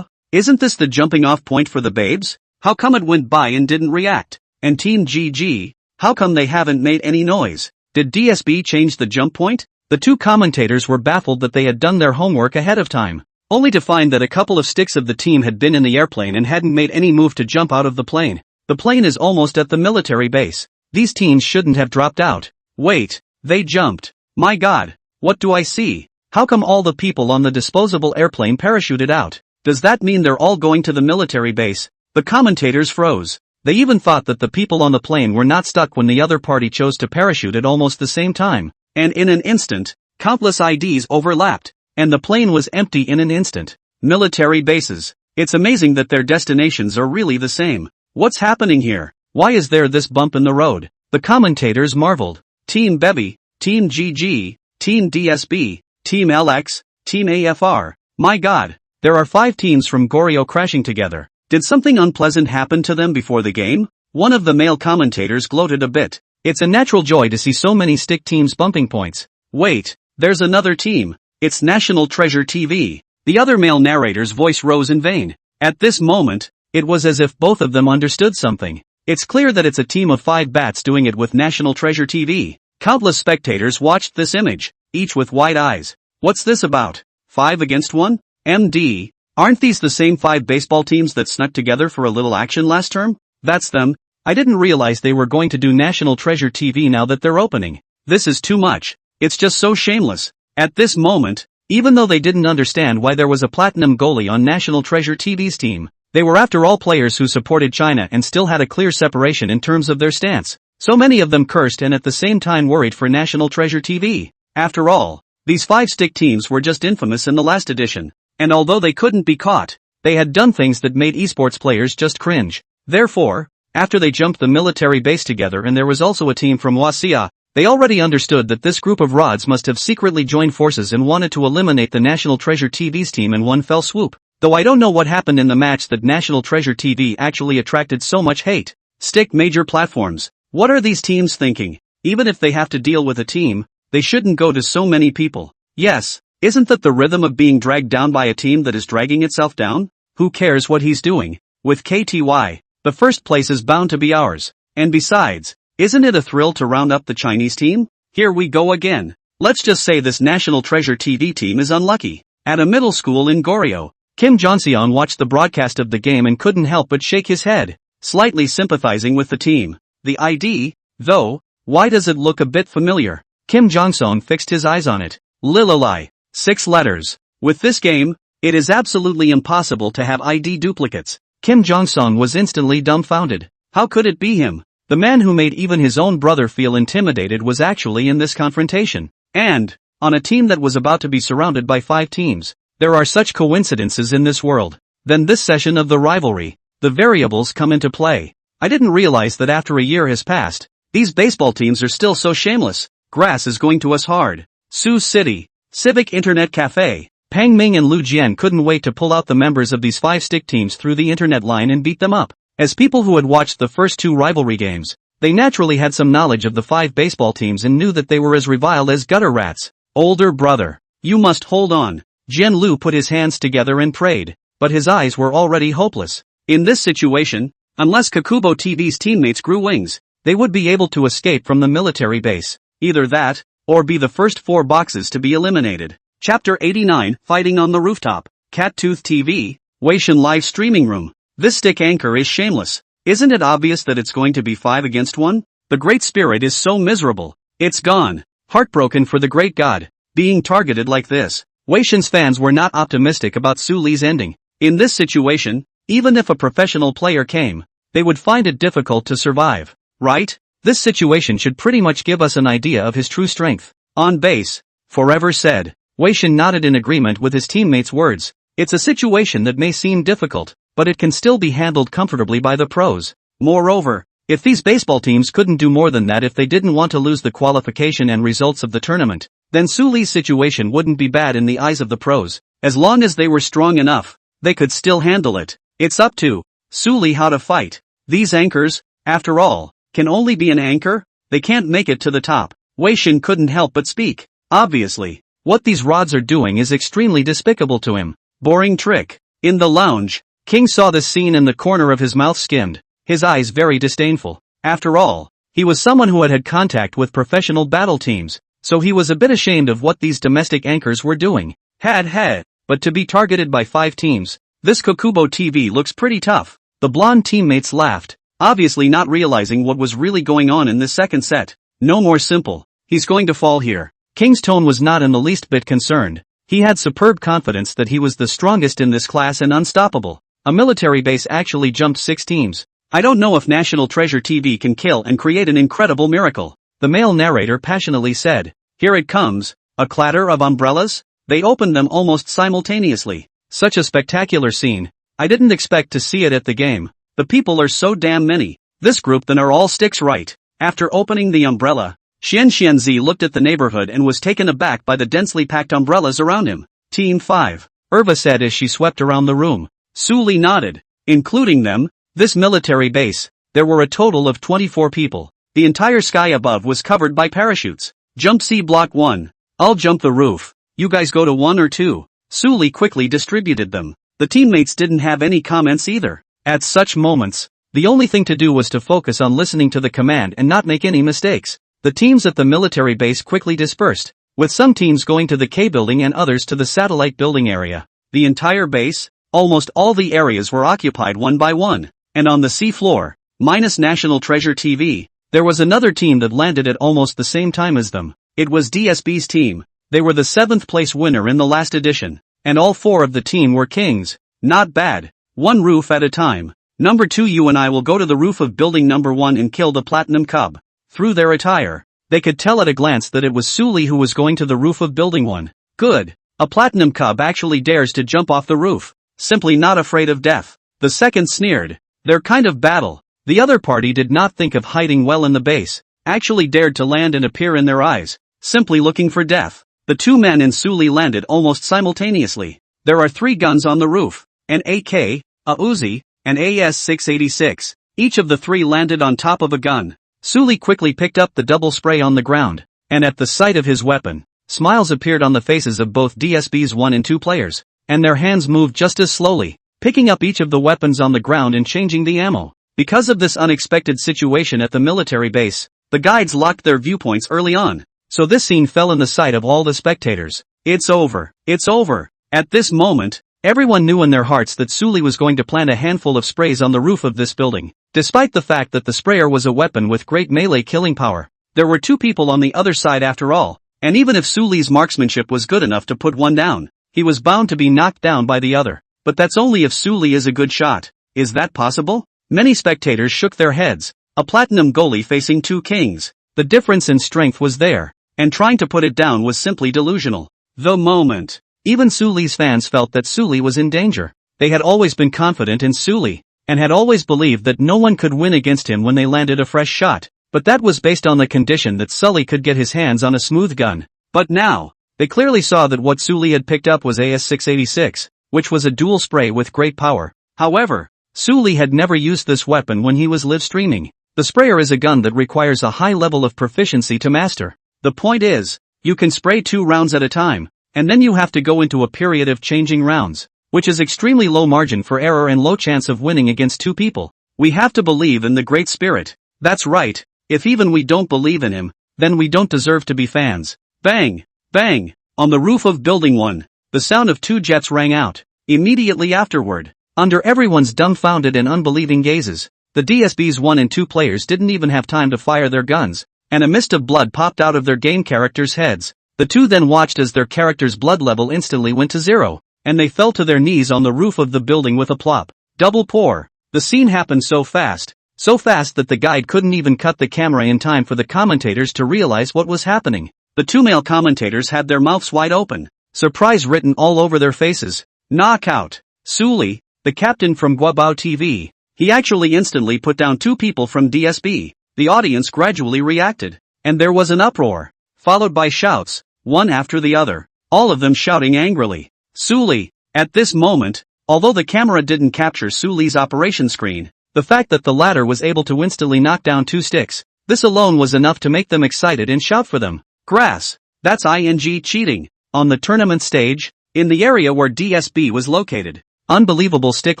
isn't this the jumping off point for the babes? How come it went by and didn't react? And Team GG, how come they haven't made any noise? Did DSB change the jump point? The two commentators were baffled that they had done their homework ahead of time, only to find that a couple of sticks of the team had been in the airplane and hadn't made any move to jump out of the plane. The plane is almost at the military base. These teens shouldn't have dropped out. Wait, they jumped. My God, what do I see? How come all the people on the disposable airplane parachuted out? Does that mean they're all going to the military base? The commentators froze. They even thought that the people on the plane were not stuck when the other party chose to parachute at almost the same time. And in an instant, countless IDs overlapped, and the plane was empty in an instant. Military bases. It's amazing that their destinations are really the same. What's happening here? Why is there this bump in the road? The commentators marveled. Team Bebby, Team GG, Team DSB, Team LX, Team AFR. My God, there are 5 teams from Goryeo crashing together. Did something unpleasant happen to them before the game? One of the male commentators gloated a bit. It's a natural joy to see so many stick teams bumping points. Wait, there's another team. It's National Treasure TV. The other male narrator's voice rose in vain. At this moment, it was as if both of them understood something. It's clear that it's a team of 5 bats doing it with National Treasure TV. Countless spectators watched this image, each with wide eyes. What's this about? 5 against 1? MD, aren't these the same 5 baseball teams that snuck together for a little action last term? That's them. I didn't realize they were going to do National Treasure TV now that they're opening. This is too much. It's just so shameless. At this moment, even though they didn't understand why there was a platinum goalie on National Treasure TV's team, they were after all players who supported China and still had a clear separation in terms of their stance. So many of them cursed and at the same time worried for National Treasure TV. After all, these 5 stick teams were just infamous in the last edition, and although they couldn't be caught, they had done things that made esports players just cringe. Therefore, after they jumped the military base together and there was also a team from Wasia, they already understood that this group of rods must have secretly joined forces and wanted to eliminate the National Treasure TV's team in one fell swoop. Though I don't know what happened in the match that National Treasure TV actually attracted so much hate. Stick major platforms. What are these teams thinking? Even if they have to deal with a team, they shouldn't go to so many people. Yes, isn't that the rhythm of being dragged down by a team that is dragging itself down? Who cares what he's doing? With KTY, the first place is bound to be ours. And besides, isn't it a thrill to round up the Chinese team? Here we go again. Let's just say this National Treasure TV team is unlucky. At a middle school in Goryeo, Kim Jong-seon watched the broadcast of the game and couldn't help but shake his head, slightly sympathizing with the team. The ID, though, why does it look a bit familiar? Kim Jong-seon fixed his eyes on it. Lilalai. 6 letters. With this game, it is absolutely impossible to have ID duplicates. Kim Jong-sung was instantly dumbfounded. How could it be him? The man who made even his own brother feel intimidated was actually in this confrontation. And, on a team that was about to be surrounded by 5 teams. There are such coincidences in this world. Then this session of the rivalry, the variables come into play. I didn't realize that after a year has passed, these baseball teams are still so shameless. Grass is going to us hard. Sioux City, Civic Internet Cafe. Pang Ming and Lu Jian couldn't wait to pull out the members of these 5 stick teams through the internet line and beat them up. As people who had watched the first 2 rivalry games, they naturally had some knowledge of the 5 baseball teams and knew that they were as reviled as gutter rats. Older brother, you must hold on. Jian Lu put his hands together and prayed, but his eyes were already hopeless. In this situation, unless Kakubo TV's teammates grew wings, they would be able to escape from the military base. Either that, or be the first 4 boxes to be eliminated. Chapter 89, Fighting on the Rooftop. Cattooth TV, Weixin live streaming room. This stick anchor is shameless. Isn't it obvious that it's going to be 5 against 1? The Great Spirit is so miserable. It's gone. Heartbroken for the Great God. Being targeted like this. Weixin's fans were not optimistic about Su Li's ending. In this situation, even if a professional player came, they would find it difficult to survive. Right? This situation should pretty much give us an idea of his true strength. On base, Forever said. Weixin nodded in agreement with his teammates' words. It's a situation that may seem difficult, but it can still be handled comfortably by the pros. Moreover, if these baseball teams couldn't do more than that if they didn't want to lose the qualification and results of the tournament, then Su Li's situation wouldn't be bad in the eyes of the pros. As long as they were strong enough, they could still handle it. It's up to Su Li how to fight. These anchors, after all, can only be an anchor? They can't make it to the top. Weixin couldn't help but speak. Obviously, what these rods are doing is extremely despicable to him. Boring trick. In the lounge, King saw this scene and the corner of his mouth skimmed, his eyes very disdainful. After all, he was someone who had had contact with professional battle teams, so he was a bit ashamed of what these domestic anchors were doing. But to be targeted by 5 teams, this Kokubo TV looks pretty tough. The blonde teammates laughed, obviously not realizing what was really going on in this second set. No more simple. He's going to fall here. King's tone was not in the least bit concerned. He had superb confidence that he was the strongest in this class and unstoppable. A military base actually jumped 6 teams. I don't know if National Treasure TV can kill and create an incredible miracle. The male narrator passionately said. Here it comes. A clatter of umbrellas? They opened them almost simultaneously. Such a spectacular scene. I didn't expect to see it at the game. The people are so damn many. This group then are all sticks, right? After opening the umbrella, Xian Xianzi looked at the neighborhood and was taken aback by the densely packed umbrellas around him. Team 5. Irva said as she swept around the room. Su Li nodded. Including them, this military base, there were a total of 24 people. The entire sky above was covered by parachutes. Jump C block 1. I'll jump the roof. You guys go to 1 or 2. Su Li quickly distributed them. The teammates didn't have any comments either. At such moments, the only thing to do was to focus on listening to the command and not make any mistakes. The teams at the military base quickly dispersed, with some teams going to the K building and others to the satellite building area. The entire base, almost all the areas were occupied one by one, and on the C floor, minus National Treasure TV, there was another team that landed at almost the same time as them. It was DSB's team. They were the 7th place winner in the last edition, and all 4 of the team were kings. Not bad. 1 roof at a time. Number 2, you and I will go to the roof of building number 1 and kill the Platinum Cub. Through their attire, they could tell at a glance that it was Su Li who was going to the roof of building 1. Good. A Platinum Cub actually dares to jump off the roof. Simply not afraid of death. The second sneered. Their kind of battle. The other party did not think of hiding well in the base. Actually dared to land and appear in their eyes. Simply looking for death. The 2 men and Su Li landed almost simultaneously. There are 3 guns on the roof. An AK, a Uzi, and AS-686. Each of the 3 landed on top of a gun. Su Li quickly picked up the double spray on the ground, and at the sight of his weapon, smiles appeared on the faces of both DSB's 1 and 2 players, and their hands moved just as slowly, picking up each of the weapons on the ground and changing the ammo. Because of this unexpected situation at the military base, the guides locked their viewpoints early on, so this scene fell in the sight of all the spectators. It's over. It's over. At this moment, everyone knew in their hearts that Su Li was going to plant a handful of sprays on the roof of this building. Despite the fact that the sprayer was a weapon with great melee killing power, there were 2 people on the other side after all, and even if Su Li's marksmanship was good enough to put one down, he was bound to be knocked down by the other. But that's only if Su Li is a good shot. Is that possible? Many spectators shook their heads. A platinum goalie facing two kings. The difference in strength was there, and trying to put it down was simply delusional. The moment. Even Suli's fans felt that Suli was in danger. They had always been confident in Suli, and had always believed that no one could win against him when they landed a fresh shot. But that was based on the condition that Sully could get his hands on a smooth gun. But now, they clearly saw that what Suli had picked up was AS-686, which was a dual spray with great power. However, Suli had never used this weapon when he was live streaming. The sprayer is a gun that requires a high level of proficiency to master. The point is, you can spray 2 rounds at a time, and then you have to go into a period of changing rounds, which is extremely low margin for error and low chance of winning against 2 people. We have to believe in the Great Spirit. That's right. If even we don't believe in him, then we don't deserve to be fans. Bang! Bang! On the roof of Building 1, the sound of 2 jets rang out. Immediately afterward, under everyone's dumbfounded and unbelieving gazes, the DSB's 1 and 2 players didn't even have time to fire their guns, and a mist of blood popped out of their game characters' heads. The 2 then watched as their character's blood level instantly went to 0, and they fell to their knees on the roof of the building with a plop. Double pour. The scene happened so fast that the guide couldn't even cut the camera in time for the commentators to realize what was happening. The 2 male commentators had their mouths wide open, surprise written all over their faces. Knockout. Suli, the captain from Guabao TV. He actually instantly put down 2 people from DSB. The audience gradually reacted, and there was an uproar, followed by shouts, one after the other, all of them shouting angrily. Suli. At this moment, although the camera didn't capture Suli's operation screen, the fact that the latter was able to instantly knock down 2 sticks, this alone was enough to make them excited and shout for them. Grass. That's ing cheating. On the tournament stage, in the area where DSB was located, unbelievable stick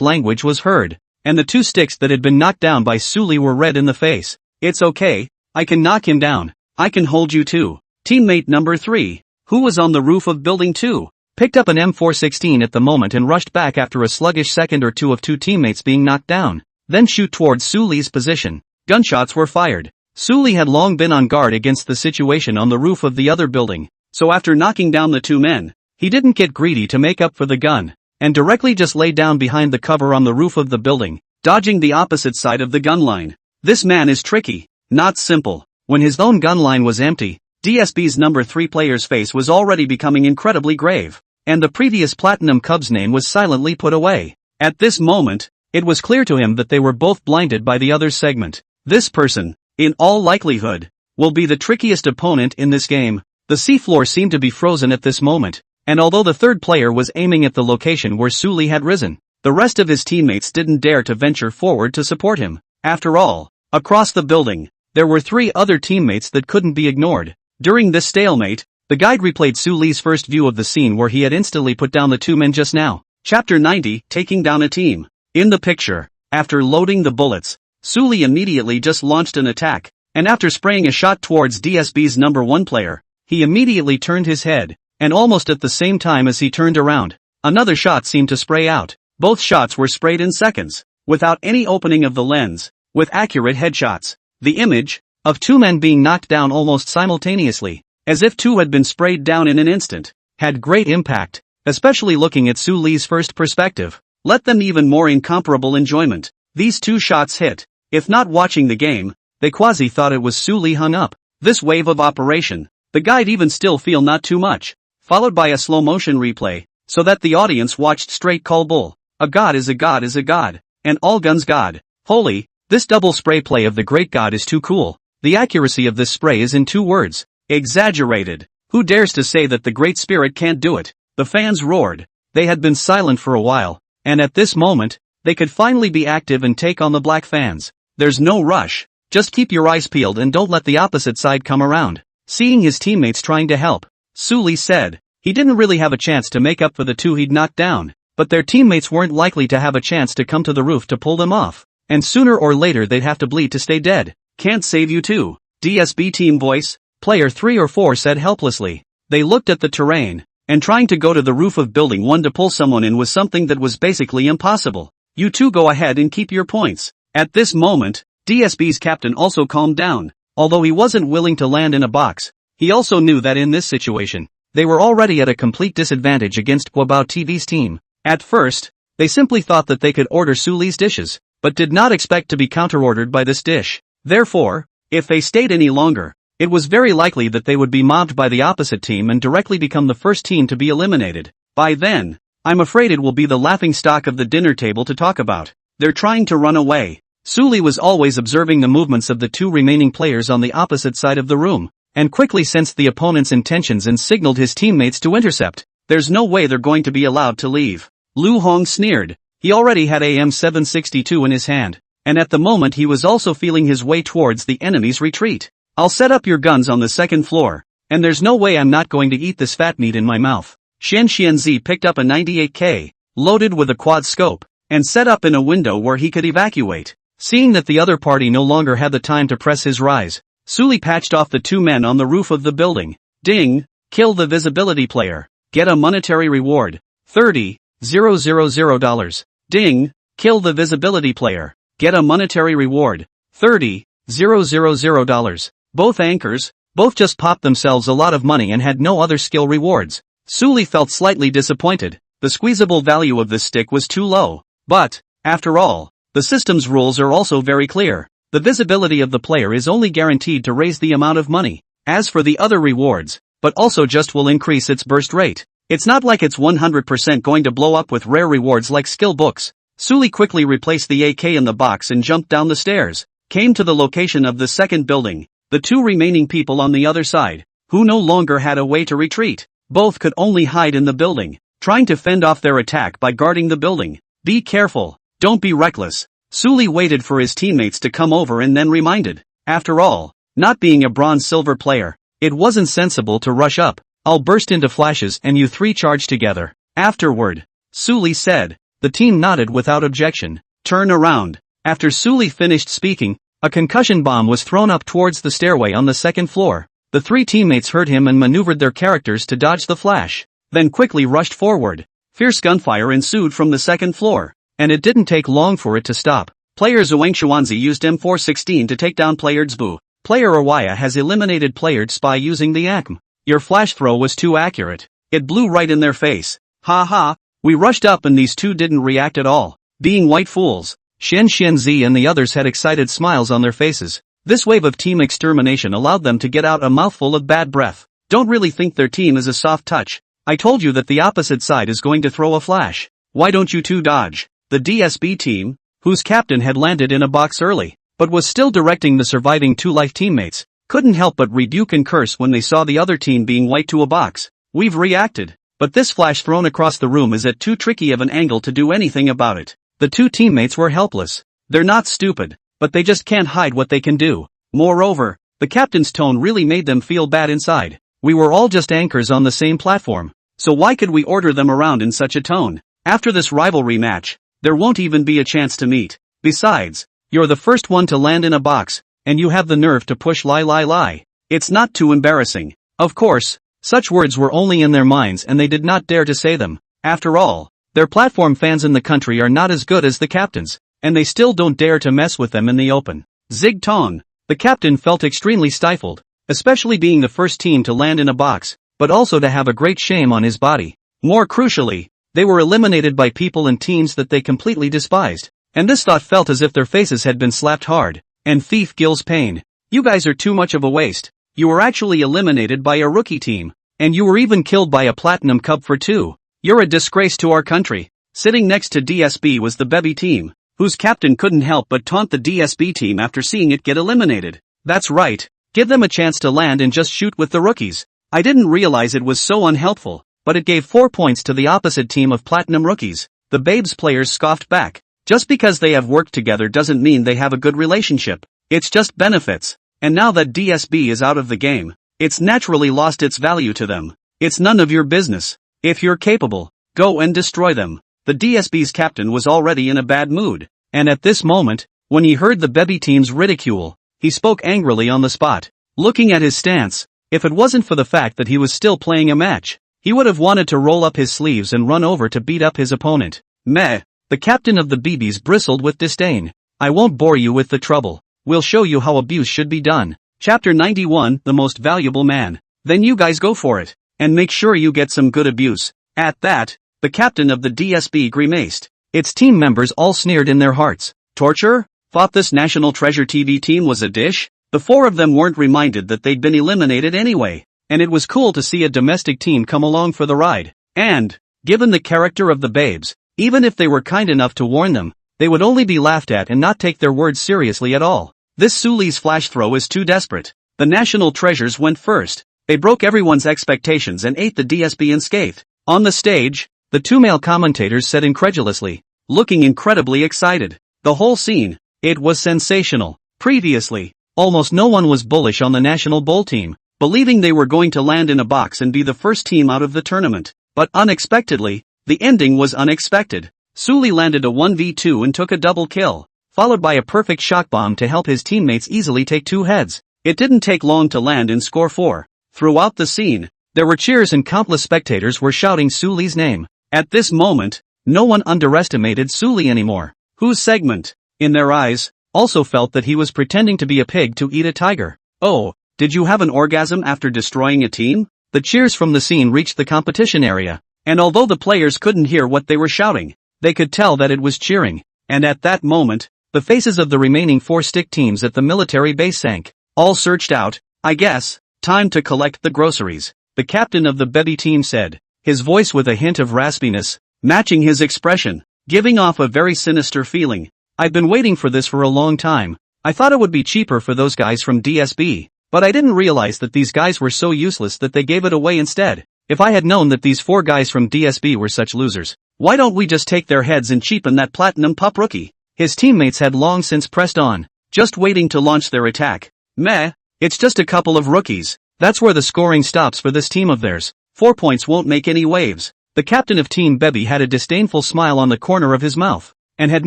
language was heard, and the 2 sticks that had been knocked down by Suli were red in the face. It's okay, I can knock him down. I can hold you too. Teammate number 3, who was on the roof of Building 2, picked up an M416 at the moment and rushed back after a sluggish second or two of 2 teammates being knocked down. Then shoot towards Suli's position. Gunshots were fired. Suli had long been on guard against the situation on the roof of the other building, so after knocking down the 2 men, he didn't get greedy to make up for the gun, and directly just lay down behind the cover on the roof of the building, dodging the opposite side of the gun line. This man is tricky, not simple. When his own gun line was empty, DSB's number 3 player's face was already becoming incredibly grave, and the previous Platinum Cub's name was silently put away. At this moment, it was clear to him that they were both blinded by the other's segment. This person, in all likelihood, will be the trickiest opponent in this game. The seafloor seemed to be frozen at this moment, and although the 3rd player was aiming at the location where Suli had risen, the rest of his teammates didn't dare to venture forward to support him. After all, across the building, there were 3 other teammates that couldn't be ignored. During this stalemate, the guide replayed Suli's first view of the scene where he had instantly put down the 2 men just now. Chapter 90, taking down a team. In the picture, after loading the bullets, Suli immediately just launched an attack, and after spraying a shot towards DSB's number 1 player, he immediately turned his head, and almost at the same time as he turned around, another shot seemed to spray out. Both shots were sprayed in seconds, without any opening of the lens, with accurate headshots. The image, of 2 men being knocked down almost simultaneously, as if 2 had been sprayed down in an instant, had great impact, especially looking at Suli's first perspective. Let them even more incomparable enjoyment. These 2 shots hit. If not watching the game, they quasi thought it was Suli hung up. This wave of operation, the guide even still feel not too much, followed by a slow motion replay, so that the audience watched straight call bull. A god is a god is a god, and all guns god. Holy, this double spray play of the great god is too cool. The accuracy of this spray is in 2 words. Exaggerated. Who dares to say that the Great Spirit can't do it? The fans roared. They had been silent for a while, and at this moment, they could finally be active and take on the black fans. There's no rush. Just keep your eyes peeled and don't let the opposite side come around. Seeing his teammates trying to help, Suli said, he didn't really have a chance to make up for the 2 he'd knocked down, but their teammates weren't likely to have a chance to come to the roof to pull them off, and sooner or later they'd have to bleed to stay dead. Can't save you too. DSB team voice, player 3 or 4 said helplessly. They looked at the terrain, and trying to go to the roof of Building 1 to pull someone in was something that was basically impossible. You 2 go ahead and keep your points. At this moment, DSB's captain also calmed down. Although he wasn't willing to land in a box, he also knew that in this situation, they were already at a complete disadvantage against Guabao TV's team. At first, They simply thought that they could order Suli's dishes, but did not expect to be counter-ordered by this dish. Therefore, if they stayed any longer, it was very likely that they would be mobbed by the opposite team and directly become the first team to be eliminated. By then, I'm afraid it will be the laughingstock of the dinner table to talk about. They're trying to run away. Suli was always observing the movements of the two remaining players on the opposite side of the room, and quickly sensed the opponent's intentions and signaled his teammates to intercept. There's no way they're going to be allowed to leave. Lu Hong sneered. He already had AM-762 in his hand, and at the moment he was also feeling his way towards the enemy's retreat. I'll set up your guns on the second floor, and there's no way I'm not going to eat this fat meat in my mouth. Xian Xianzi picked up a 98K, loaded with a quad scope, and set up in a window where he could evacuate. Seeing that the other party no longer had the time to press his rise, Suli patched off the two men on the roof of the building. Ding! Kill the visibility player. Get a monetary reward. $30,000. Ding! Kill the visibility player. Get a monetary reward. $30,000. Both anchors, both just popped themselves a lot of money and had no other skill rewards. Suli felt slightly disappointed. The squeezable value of this stick was too low. But, after all, the system's rules are also very clear. The visibility of the player is only guaranteed to raise the amount of money. As for the other rewards, but also just will increase its burst rate. It's not like it's 100% going to blow up with rare rewards like skill books. Suli quickly replaced the AK in the box and jumped down the stairs, came to the location of the second building. The two remaining people on the other side, who no longer had a way to retreat, both could only hide in the building, trying to fend off their attack by guarding the building. Be careful, don't be reckless. Suli waited for his teammates to come over and then reminded. After all, not being a bronze-silver player, it wasn't sensible to rush up. I'll burst into flashes and you three charge together. Afterward, Suli said. The team nodded without objection. Turn around. After Suli finished speaking, a concussion bomb was thrown up towards the stairway on the second floor. The three teammates heard him and maneuvered their characters to dodge the flash, then quickly rushed forward. Fierce gunfire ensued from the second floor, and it didn't take long for it to stop. Player Zhuang Xuanzi used M416 to take down player Zbu. Player Awaya has eliminated player Spy using the ACM. Your flash throw was too accurate. It blew right in their face. Ha ha, we rushed up and these two didn't react at all. Being white fools. Xian Xianzi and the others had excited smiles on their faces. This wave of team extermination allowed them to get out a mouthful of bad breath. Don't really think their team is a soft touch. I told you that the opposite side is going to throw a flash. Why don't you two dodge? The DSB team, whose captain had landed in a box early, but was still directing the surviving two life teammates, couldn't help but rebuke and curse when they saw the other team being white to a box. We've reacted, but this flash thrown across the room is at too tricky of an angle to do anything about it. The two teammates were helpless. They're not stupid, but they just can't hide what they can do. Moreover, the captain's tone really made them feel bad inside. We were all just anchors on the same platform, so why could we order them around in such a tone? After this rivalry match, there won't even be a chance to meet. Besides, you're the first one to land in a box, and you have the nerve to push lie. It's not too embarrassing. Of course, such words were only in their minds and they did not dare to say them. After all, their platform fans in the country are not as good as the captains, and they still don't dare to mess with them in the open. Zig Tong. The captain felt extremely stifled, especially being the first team to land in a box, but also to have a great shame on his body. More crucially, they were eliminated by people and teams that they completely despised, and this thought felt as if their faces had been slapped hard. And Thief Gill's pain. You guys are too much of a waste. You were actually eliminated by a rookie team, and you were even killed by a platinum cup for 2. You're a disgrace to our country. Sitting next to DSB was the Bebby team, whose captain couldn't help but taunt the DSB team after seeing it get eliminated. That's right, give them a chance to land and just shoot with the rookies. I didn't realize it was so unhelpful, but it gave 4 points to the opposite team of platinum rookies. The Babes players scoffed back. Just because they have worked together doesn't mean they have a good relationship. It's just benefits. And now that DSB is out of the game, it's naturally lost its value to them. It's none of your business. If you're capable, go and destroy them. The DSB's captain was already in a bad mood, and at this moment, when he heard the Bebby team's ridicule, he spoke angrily on the spot. Looking at his stance, if it wasn't for the fact that he was still playing a match, he would have wanted to roll up his sleeves and run over to beat up his opponent. Meh. The captain of the BBs bristled with disdain. I won't bore you with the trouble. We'll show you how abuse should be done. Chapter 91, The Most Valuable Man. Then you guys go for it, and make sure you get some good abuse. At that, the captain of the DSB grimaced. Its team members all sneered in their hearts. Torture? Thought this National Treasure TV team was a dish? The four of them weren't reminded that they'd been eliminated anyway, and it was cool to see a domestic team come along for the ride. And, given the character of the babes, even if they were kind enough to warn them, they would only be laughed at and not take their words seriously at all. This Suli's flash throw is too desperate. The National Treasures went first. They broke everyone's expectations and ate the DSB unscathed. On the stage, the two male commentators said incredulously, looking incredibly excited. The whole scene, it was sensational. Previously, almost no one was bullish on the National Bowl team, believing they were going to land in a box and be the first team out of the tournament. But unexpectedly, the ending was unexpected. Suli landed a 1v2 and took a double kill, followed by a perfect shock bomb to help his teammates easily take two heads. It didn't take long to land in score 4. Throughout the scene, there were cheers and countless spectators were shouting Suli's name. At this moment, no one underestimated Suli anymore, whose segment, in their eyes, also felt that he was pretending to be a pig to eat a tiger. Oh, did you have an orgasm after destroying a team? The cheers from the scene reached the competition area, and although the players couldn't hear what they were shouting, they could tell that it was cheering. And at that moment, the faces of the remaining 4 stick teams at the military base sank. All searched out. I guess, time to collect the groceries, the captain of the Bebby team said, his voice with a hint of raspiness, matching his expression, giving off a very sinister feeling. I've been waiting for this for a long time. I thought it would be cheaper for those guys from DSB, but I didn't realize that these guys were so useless that they gave it away instead. If I had known that these 4 guys from DSB were such losers, why don't we just take their heads and cheapen that platinum pup rookie? His teammates had long since pressed on, just waiting to launch their attack. Meh, it's just a couple of rookies. That's where the scoring stops for this team of theirs. 4 points won't make any waves. The captain of Team Bebby had a disdainful smile on the corner of his mouth, and had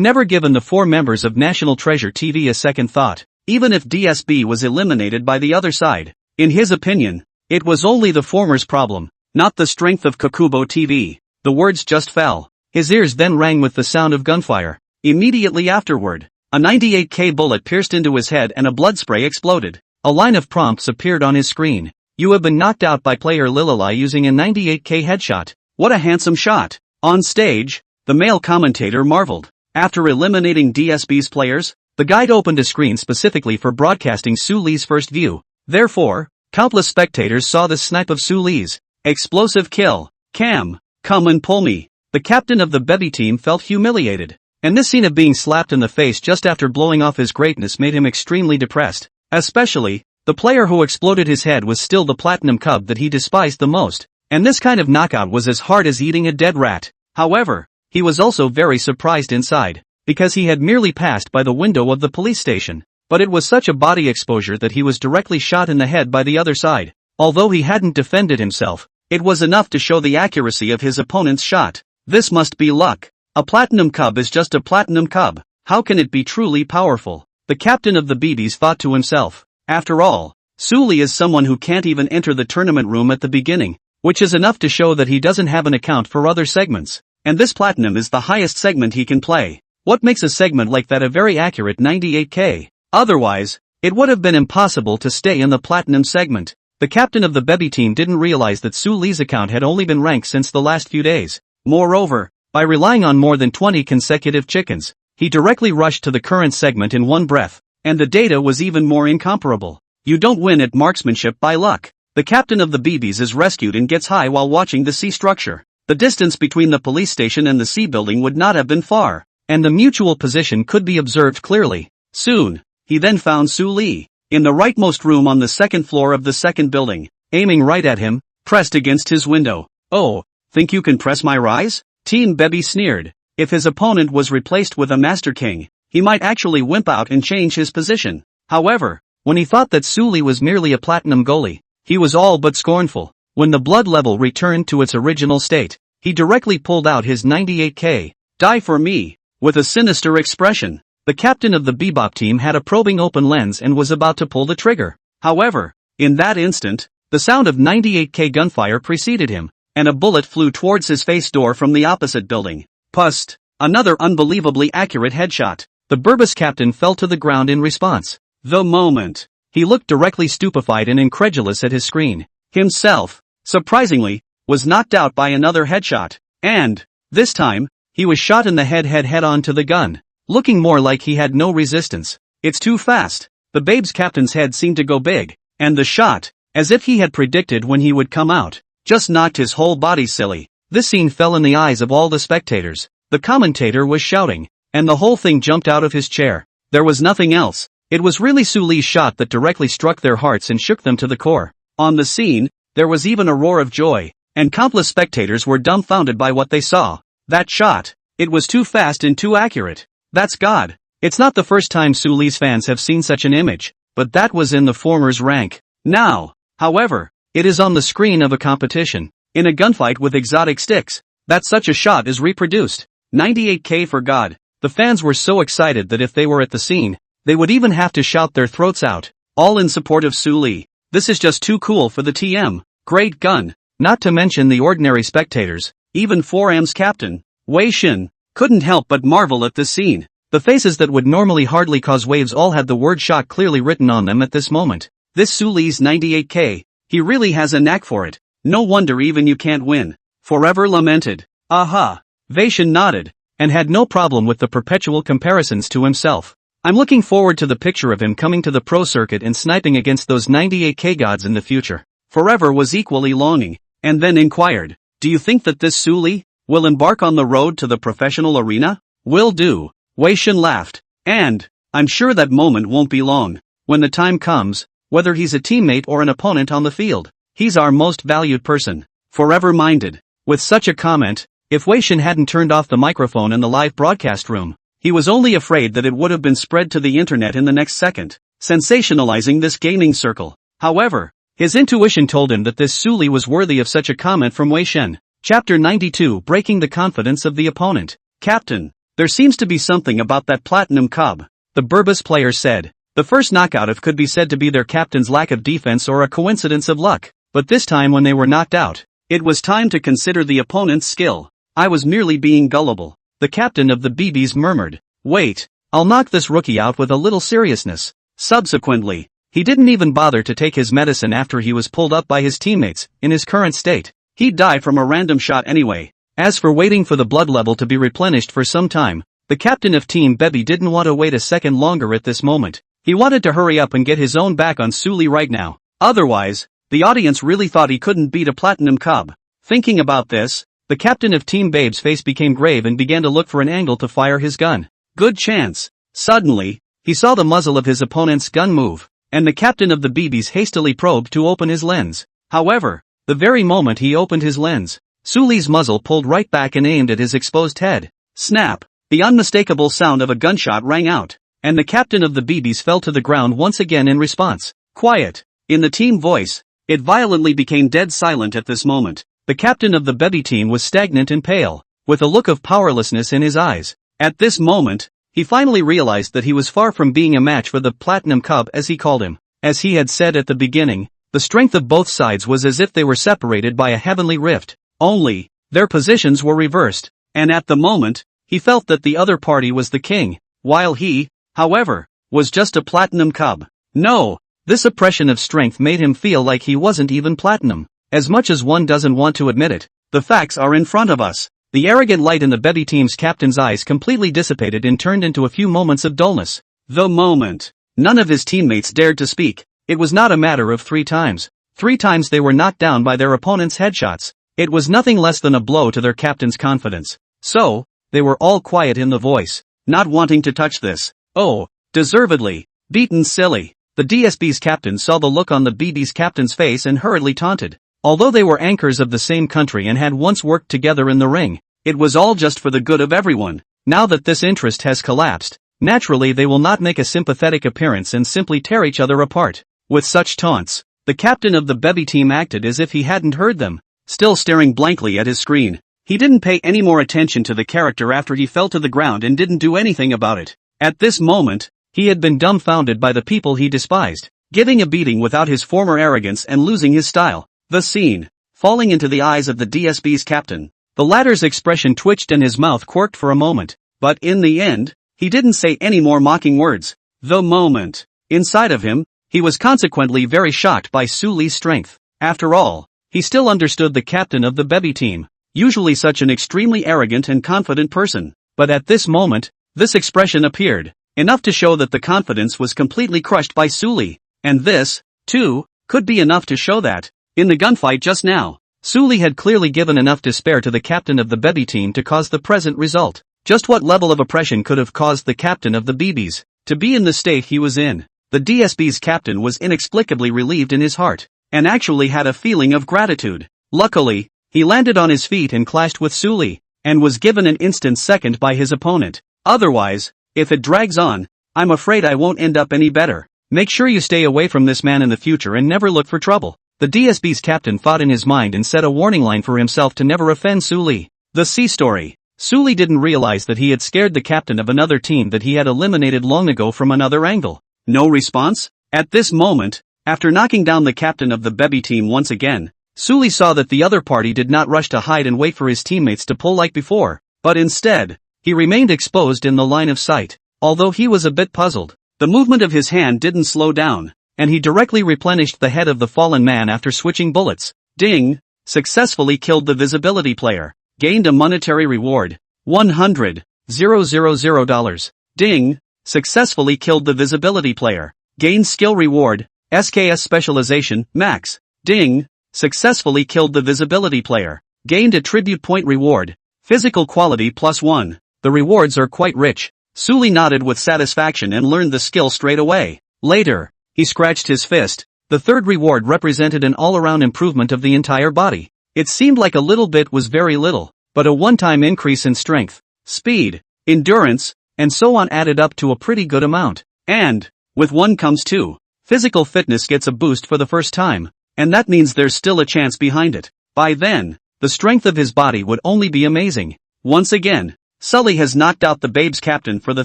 never given the 4 members of National Treasure TV a second thought, even if DSB was eliminated by the other side. In his opinion, it was only the former's problem, not the strength of Kokubo TV. The words just fell. His ears then rang with the sound of gunfire. Immediately afterward, a 98K bullet pierced into his head and a blood spray exploded. A line of prompts appeared on his screen. You have been knocked out by player Lililai using a 98K headshot. What a handsome shot. On stage, the male commentator marveled. After eliminating DSB's players, the guide opened a screen specifically for broadcasting Suli's first view. Therefore, countless spectators saw the snipe of Suli's explosive kill. Cam, come and pull me. The captain of the Bebby team felt humiliated, and this scene of being slapped in the face just after blowing off his greatness made him extremely depressed. Especially, the player who exploded his head was still the platinum cub that he despised the most, and this kind of knockout was as hard as eating a dead rat. However, he was also very surprised inside, because he had merely passed by the window of the police station, but it was such a body exposure that he was directly shot in the head by the other side. Although he hadn't defended himself, it was enough to show the accuracy of his opponent's shot. This must be luck. A platinum cub is just a platinum cub. How can it be truly powerful? The captain of the BBs thought to himself. After all, Suli is someone who can't even enter the tournament room at the beginning, which is enough to show that he doesn't have an account for other segments. And this platinum is the highest segment he can play. What makes a segment like that a very accurate 98K? Otherwise, it would have been impossible to stay in the platinum segment. The captain of the Bebby team didn't realize that Suli's account had only been ranked since the last few days. Moreover, by relying on more than 20 consecutive chickens, he directly rushed to the current segment in one breath, and the data was even more incomparable. You don't win at marksmanship by luck. The captain of the BBs is rescued and gets high while watching the C structure. The distance between the police station and the C building would not have been far, and the mutual position could be observed clearly. Soon, he then found Suli, in the rightmost room on the second floor of the second building, aiming right at him, pressed against his window. Oh, think you can press my rise? Team Bebby sneered. If his opponent was replaced with a Master King, he might actually wimp out and change his position. However, when he thought that Suli was merely a platinum goalie, he was all but scornful. When the blood level returned to its original state, he directly pulled out his 98K. Die for me, with a sinister expression. The captain of the Bebop team had a probing open lens and was about to pull the trigger. However, in that instant, the sound of 98K gunfire preceded him, and a bullet flew towards his face door from the opposite building. Pust! Another unbelievably accurate headshot. The Burbus captain fell to the ground in response. The moment, he looked directly stupefied and incredulous at his screen. Himself, surprisingly, was knocked out by another headshot, and, this time, he He was shot in the head on to the gun, looking more like he had no resistance. It's too fast. The babe's captain's head seemed to go big, and the shot, as if he had predicted when he would come out, just knocked his whole body silly. This scene fell in the eyes of all the spectators. The commentator was shouting, and the whole thing jumped out of his chair. There was nothing else. It was really Su Li's shot that directly struck their hearts and shook them to the core. On the scene, there was even a roar of joy, and countless spectators were dumbfounded by what they saw. That shot, it was too fast and too accurate. That's God. It's not the first time Su Li's fans have seen such an image, but that was in the former's rank. Now, however, it is on the screen of a competition, in a gunfight with exotic sticks, that such a shot is reproduced. 98K for God. The fans were so excited that if they were at the scene, they would even have to shout their throats out, all in support of Su Li. This is just too cool for the TM. Great gun. Not to mention the ordinary spectators, even 4M's captain, Wei Xin, couldn't help but marvel at this scene. The faces that would normally hardly cause waves all had the word shot clearly written on them at this moment. This Su Li's 98K, he really has a knack for it. No wonder even you can't win. Forever lamented. Aha. Wei Xin nodded, and had no problem with the perpetual comparisons to himself. I'm looking forward to the picture of him coming to the pro circuit and sniping against those 98K gods in the future. Forever was equally longing, and then inquired, do you think that this Su Li will embark on the road to the professional arena? Will do. Wei Xin laughed. And I'm sure that moment won't be long. When the time comes, whether he's a teammate or an opponent on the field, he's our most valued person. Forever minded. With such a comment, if Wei Xin hadn't turned off the microphone in the live broadcast room, he was only afraid that it would have been spread to the internet in the next second, sensationalizing this gaming circle. However, his intuition told him that this Su Li was worthy of such a comment from Wei Xin. Chapter 92, Breaking the Confidence of the Opponent. Captain, there seems to be something about that platinum cub, the Burbus player said. The first knockout of could be said to be their captain's lack of defense or a coincidence of luck, but this time when they were knocked out, it was time to consider the opponent's skill. I was merely being gullible, the captain of the BBs murmured. Wait, I'll knock this rookie out with a little seriousness. Subsequently, he didn't even bother to take his medicine after he was pulled up by his teammates. In his current state, he'd die from a random shot anyway. As for waiting for the blood level to be replenished for some time, the captain of Team Bebby didn't want to wait a second longer at this moment. He wanted to hurry up and get his own back on Su Li right now. Otherwise, the audience really thought he couldn't beat a platinum cub. Thinking about this, the captain of Team Babe's face became grave and began to look for an angle to fire his gun. Good chance. Suddenly, he saw the muzzle of his opponent's gun move, and the captain of the BBs hastily probed to open his lens. However, the very moment he opened his lens, Su Li's muzzle pulled right back and aimed at his exposed head. Snap! The unmistakable sound of a gunshot rang out, and the captain of the BBs fell to the ground once again in response. Quiet! In the team voice, it violently became dead silent at this moment. The captain of the Bebby team was stagnant and pale, with a look of powerlessness in his eyes. At this moment, he finally realized that he was far from being a match for the Platinum Cub as he called him. As he had said at the beginning, the strength of both sides was as if they were separated by a heavenly rift. Only, their positions were reversed, and at the moment, he felt that the other party was the king, while he, however, was just a Platinum Cub. No, this oppression of strength made him feel like he wasn't even platinum. As much as one doesn't want to admit it, the facts are in front of us. The arrogant light in the Bebby team's captain's eyes completely dissipated and turned into a few moments of dullness. The moment. None of his teammates dared to speak. It was not a matter of 3 times. 3 times they were knocked down by their opponent's headshots. It was nothing less than a blow to their captain's confidence. So, they were all quiet in the voice, not wanting to touch this. Oh, deservedly. Beaten silly. The DSB's captain saw the look on the BB's captain's face and hurriedly taunted. Although they were anchors of the same country and had once worked together in the ring, it was all just for the good of everyone. Now that this interest has collapsed, naturally they will not make a sympathetic appearance and simply tear each other apart. With such taunts, the captain of the Bebby team acted as if he hadn't heard them, still staring blankly at his screen. He didn't pay any more attention to the character after he fell to the ground and didn't do anything about it. At this moment, he had been dumbfounded by the people he despised, getting a beating without his former arrogance and losing his style. The scene, falling into the eyes of the DSB's captain. The latter's expression twitched and his mouth quirked for a moment, but in the end, he didn't say any more mocking words. The moment. Inside of him, he was consequently very shocked by Su Li's strength. After all, he still understood the captain of the Bebby team. usually such an extremely arrogant and confident person. But at this moment, this expression appeared, enough to show that the confidence was completely crushed by Suli. And this, too, could be enough to show that, in the gunfight just now, Suli had clearly given enough despair to the captain of the baby team to cause the present result. Just what level of oppression could have caused the captain of the BBs to be in the state he was in? The DSB's captain was inexplicably relieved in his heart, and actually had a feeling of gratitude. Luckily, he landed on his feet and clashed with Suli, and was given an instant second by his opponent. Otherwise, if it drags on, I'm afraid I won't end up any better. Make sure you stay away from this man in the future and never look for trouble. The DSB's captain thought in his mind and set a warning line for himself to never offend Suli. The C story. Suli didn't realize that he had scared the captain of another team that he had eliminated long ago from another angle. No response? At this moment, after knocking down the captain of the baby team once again, Suli saw that the other party did not rush to hide and wait for his teammates to pull like before, but instead, he remained exposed in the line of sight. Although he was a bit puzzled, the movement of his hand didn't slow down, and he directly replenished the head of the fallen man after switching bullets. Ding! Successfully killed the visibility player. Gained a monetary reward. $100,000. Ding! Successfully killed the visibility player. Gained skill reward. SKS specialization, max. Ding! Successfully killed the visibility player. Gained a tribute point reward. Physical quality +1. The rewards are quite rich. Suli nodded with satisfaction and learned the skill straight away. Later, he scratched his fist. The third reward represented an all-around improvement of the entire body. It seemed like a little bit was very little, but a one-time increase in strength, speed, endurance, and so on added up to a pretty good amount. And, with one comes two. Physical fitness gets a boost for the first time, and that means there's still a chance behind it. By then, the strength of his body would only be amazing. Once again, Sully has knocked out the Babes captain for the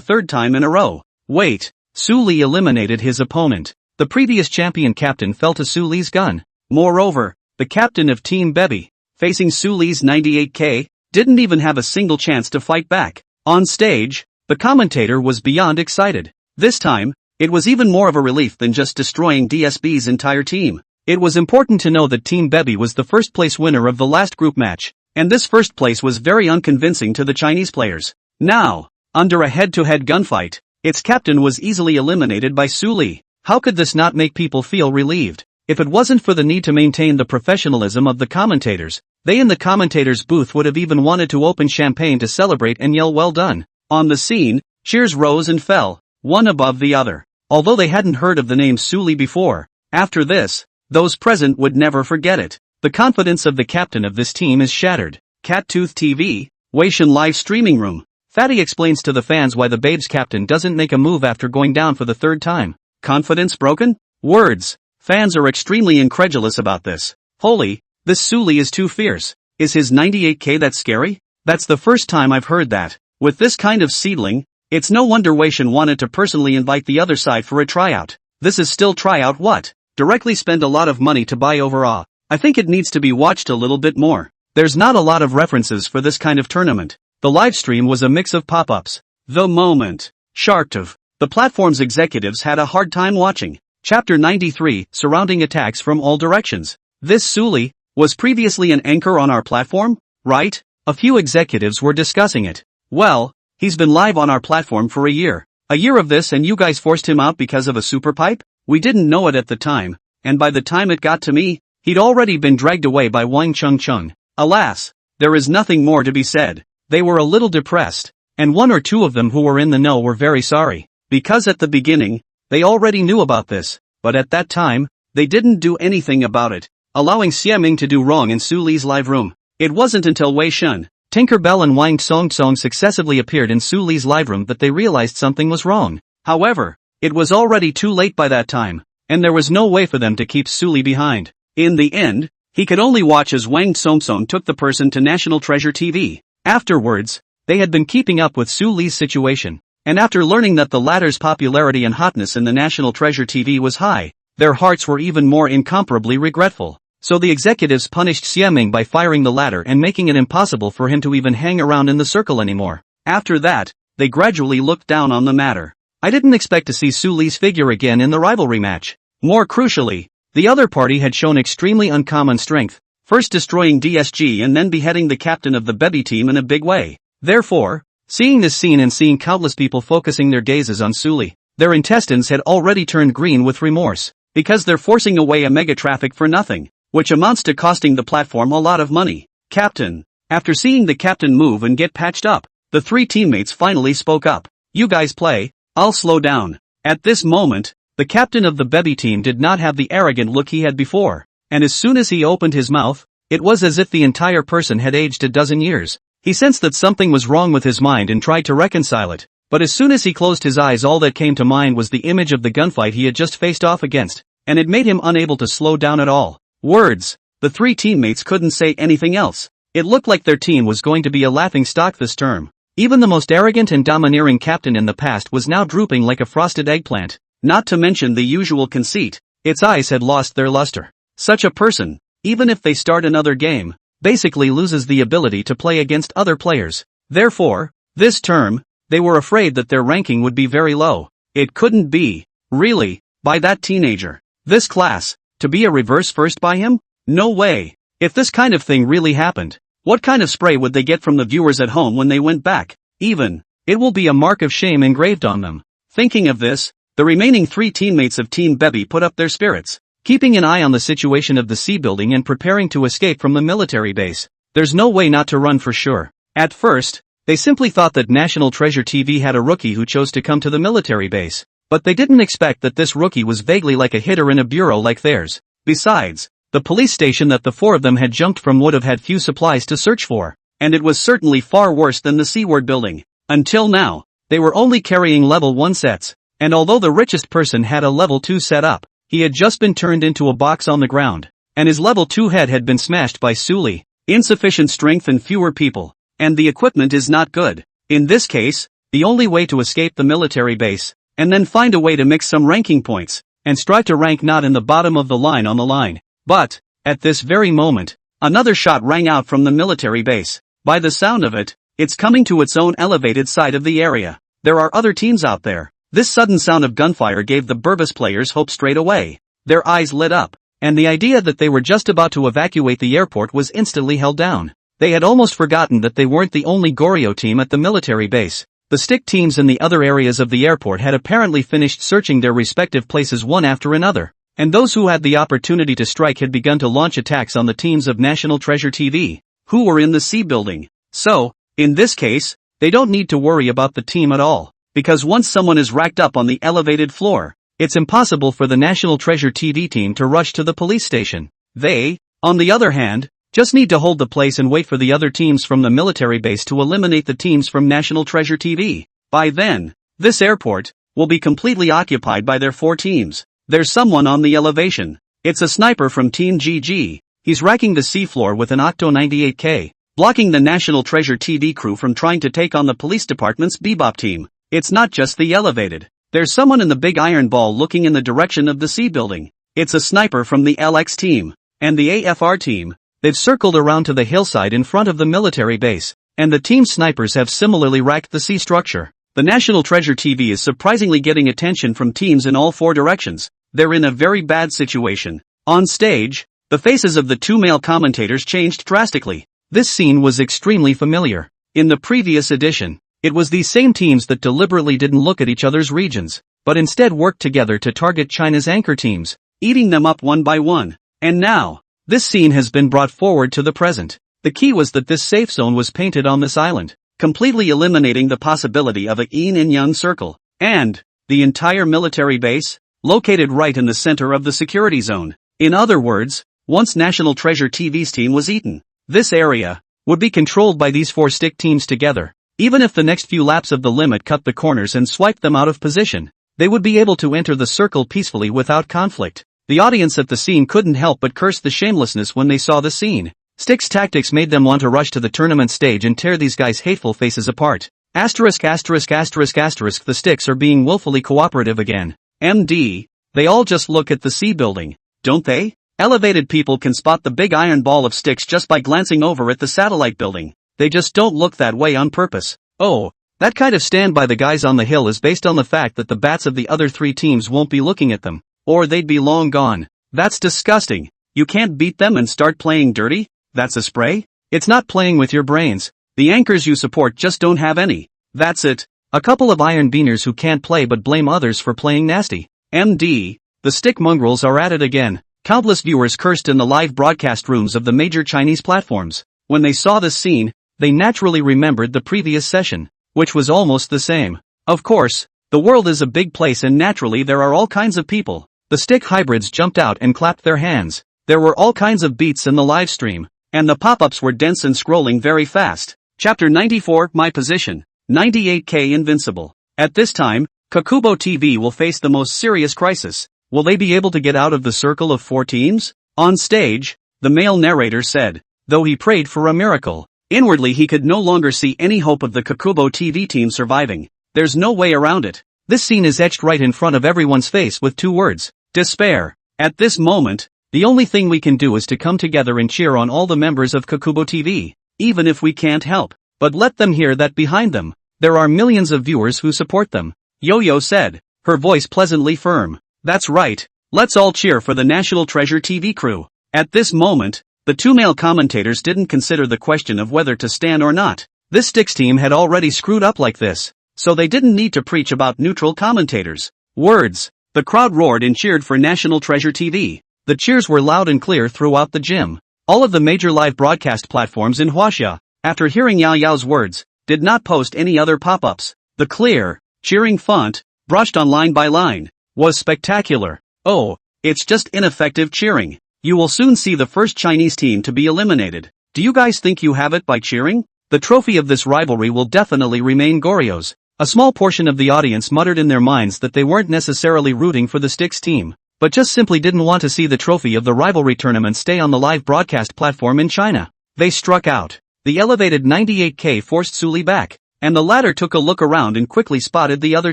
third time in a row. Wait, Suli eliminated his opponent. The previous champion captain fell to Suli's gun. Moreover, the captain of Team Bebby, facing Suli's 98k, didn't even have a single chance to fight back. On stage, the commentator was beyond excited. This time, it was even more of a relief than just destroying DSB's entire team. It was important to know that Team Bebby was the first place winner of the last group match, and this first place was very unconvincing to the Chinese players. Now, under a head-to-head gunfight, its captain was easily eliminated by Suli. How could this not make people feel relieved? If it wasn't for the need to maintain the professionalism of the commentators, they in the commentators' booth would have even wanted to open champagne to celebrate and yell well done. On the scene, cheers rose and fell, one above the other. Although they hadn't heard of the name Suli before, after this, those present would never forget it. The confidence of the captain of this team is shattered. Cattooth TV, Weixin live streaming room. Fatty explains to the fans why the Babes captain doesn't make a move after going down for the third time. Confidence broken? Words. Fans are extremely incredulous about this. Holy, this Suli is too fierce. Is his 98k that scary? That's the first time I've heard that. With this kind of seedling, it's no wonder Weixin wanted to personally invite the other side for a tryout. This is still tryout what? Directly spend a lot of money to buy overall. I think it needs to be watched a little bit more. There's not a lot of references for this kind of tournament. The livestream was a mix of pop-ups. The moment. Sharktov. The platform's executives had a hard time watching. Chapter 93, Surrounding Attacks from All Directions. This Suli was previously an anchor on our platform, right? A few executives were discussing it. Well, he's been live on our platform for a year. A year of this and you guys forced him out because of a super pipe? We didn't know it at the time, and by the time it got to me, he'd already been dragged away by Wang Chung. Alas, there is nothing more to be said. They were a little depressed, and one or two of them who were in the know were very sorry, because at the beginning, they already knew about this, but at that time, they didn't do anything about it, allowing Xiaming to do wrong in Suli's live room. It wasn't until Wei Shun, Tinkerbell and Wang Song successively appeared in Suli's live room that they realized something was wrong. However, it was already too late by that time, and there was no way for them to keep Suli behind. In the end, he could only watch as Wang Song took the person to National Treasure TV. Afterwards, they had been keeping up with Suli's situation, and after learning that the latter's popularity and hotness in the National Treasure TV was high, their hearts were even more incomparably regretful. So the executives punished Xiaming by firing the latter and making it impossible for him to even hang around in the circle anymore. After that, they gradually looked down on the matter. I didn't expect to see Suli's figure again in the rivalry match. More crucially, the other party had shown extremely uncommon strength, first destroying DSG and then beheading the captain of the baby team in a big way. Therefore, seeing this scene and seeing countless people focusing their gazes on Suli, their intestines had already turned green with remorse, because they're forcing away a mega traffic for nothing, which amounts to costing the platform a lot of money. Captain. After seeing the captain move and get patched up, the three teammates finally spoke up. You guys play, I'll slow down. At this moment, the captain of the baby team did not have the arrogant look he had before, and as soon as he opened his mouth, it was as if the entire person had aged a dozen years. He sensed that something was wrong with his mind and tried to reconcile it, but as soon as he closed his eyes all that came to mind was the image of the gunfight he had just faced off against, and it made him unable to slow down at all. Words. The three teammates couldn't say anything else. It looked like their team was going to be a laughingstock this term. Even the most arrogant and domineering captain in the past was now drooping like a frosted eggplant, not to mention the usual conceit, its eyes had lost their luster. Such a person, even if they start another game, basically loses the ability to play against other players. Therefore, this term, they were afraid that their ranking would be very low. It couldn't be, really, by that teenager. This class, to be a reverse first by him? No way. If this kind of thing really happened, what kind of spray would they get from the viewers at home when they went back? Even, it will be a mark of shame engraved on them. Thinking of this, the remaining three teammates of Team Bebby put up their spirits, keeping an eye on the situation of the C building and preparing to escape from the military base. There's no way not to run for sure. At first, they simply thought that National Treasure TV had a rookie who chose to come to the military base, but they didn't expect that this rookie was vaguely like a hitter in a bureau like theirs. Besides, the police station that the four of them had jumped from would have had few supplies to search for, and it was certainly far worse than the C-word building. Until now, they were only carrying level 1 sets, and although the richest person had a level 2 set up, he had just been turned into a box on the ground, and his level 2 head had been smashed by Suli. Insufficient strength and fewer people, and the equipment is not good. In this case, the only way to escape the military base, and then find a way to mix some ranking points, and strive to rank not in the bottom of the line on the line. But, at this very moment, another shot rang out from the military base. By the sound of it, it's coming to its own elevated side of the area. There are other teams out there. This sudden sound of gunfire gave the Burbus players hope straight away. Their eyes lit up, and the idea that they were just about to evacuate the airport was instantly held down. They had almost forgotten that they weren't the only Goryo team at the military base. The stick teams in the other areas of the airport had apparently finished searching their respective places one after another, and those who had the opportunity to strike had begun to launch attacks on the teams of National Treasure TV, who were in the C building. So, in this case, they don't need to worry about the team at all, because once someone is racked up on the elevated floor, it's impossible for the National Treasure TV team to rush to the police station. They, on the other hand, just need to hold the place and wait for the other teams from the military base to eliminate the teams from National Treasure TV. By then, this airport will be completely occupied by their four teams. There's someone on the elevation. It's a sniper from Team GG. He's racking the seafloor with an Octo 98K, blocking the National Treasure TV crew from trying to take on the police department's Bebop team. It's not just the elevated. There's someone in the big iron ball looking in the direction of the C building. It's a sniper from the LX team. And the AFR team. They've circled around to the hillside in front of the military base, and the team snipers have similarly racked the C structure. The National Treasure TV is surprisingly getting attention from teams in all four directions. They're in a very bad situation. On stage, the faces of the two male commentators changed drastically. This scene was extremely familiar. In the previous edition, it was these same teams that deliberately didn't look at each other's regions, but instead worked together to target China's anchor teams, eating them up one by one. And now, this scene has been brought forward to the present. The key was that this safe zone was painted on this island, completely eliminating the possibility of a yin and yang circle, and the entire military base, located right in the center of the security zone. In other words, once National Treasure TV's team was eaten, this area would be controlled by these four stick teams together. Even if the next few laps of the limit cut the corners and swiped them out of position, they would be able to enter the circle peacefully without conflict. The audience at the scene couldn't help but curse the shamelessness when they saw the scene. Stick's tactics made them want to rush to the tournament stage and tear these guys' hateful faces apart. Asterisk asterisk asterisk asterisk, the sticks are being willfully cooperative again. MD, they all just look at the C building, don't they? Elevated people can spot the big iron ball of sticks just by glancing over at the satellite building. They just don't look that way on purpose. Oh, that kind of stand by the guys on the hill is based on the fact that the bats of the other three teams won't be looking at them, or they'd be long gone. That's disgusting. You can't beat them and start playing dirty? That's a spray? It's not playing with your brains. The anchors you support just don't have any. That's it. A couple of iron beaners who can't play but blame others for playing nasty. MD. The stick mongrels are at it again. Countless viewers cursed in the live broadcast rooms of the major Chinese platforms. When they saw this scene, they naturally remembered the previous session, which was almost the same. Of course, the world is a big place and naturally there are all kinds of people. The stick hybrids jumped out and clapped their hands. There were all kinds of beats in the live stream, and the pop-ups were dense and scrolling very fast. Chapter 94, My Position. 98K Invincible. At this time, Kakubo TV will face the most serious crisis. Will they be able to get out of the circle of 4 teams? On stage, the male narrator said, though he prayed for a miracle, inwardly he could no longer see any hope of the Kakubo TV team surviving. There's no way around it. This scene is etched right in front of everyone's face with 2 words. Despair. At this moment, the only thing we can do is to come together and cheer on all the members of Kakubo TV, even if we can't help. But let them hear that behind them, there are millions of viewers who support them. Yo-Yo said, her voice pleasantly firm. That's right, let's all cheer for the National Treasure TV crew. At this moment, the 2 male commentators didn't consider the question of whether to stand or not. This Sticks team had already screwed up like this, so they didn't need to preach about neutral commentators. Words. The crowd roared and cheered for National Treasure TV. The cheers were loud and clear throughout the gym. All of the major live broadcast platforms in Huaxia, after hearing Yao Yao's words, did not post any other pop-ups. The clear, cheering font, brushed on line by line, was spectacular. Oh, it's just ineffective cheering. You will soon see the first Chinese team to be eliminated. Do you guys think you have it by cheering? The trophy of this rivalry will definitely remain Goryo's. A small portion of the audience muttered in their minds that they weren't necessarily rooting for the Sticks team, but just simply didn't want to see the trophy of the rivalry tournament stay on the live broadcast platform in China. They struck out. The elevated 98K forced Suli back, and the latter took a look around and quickly spotted the other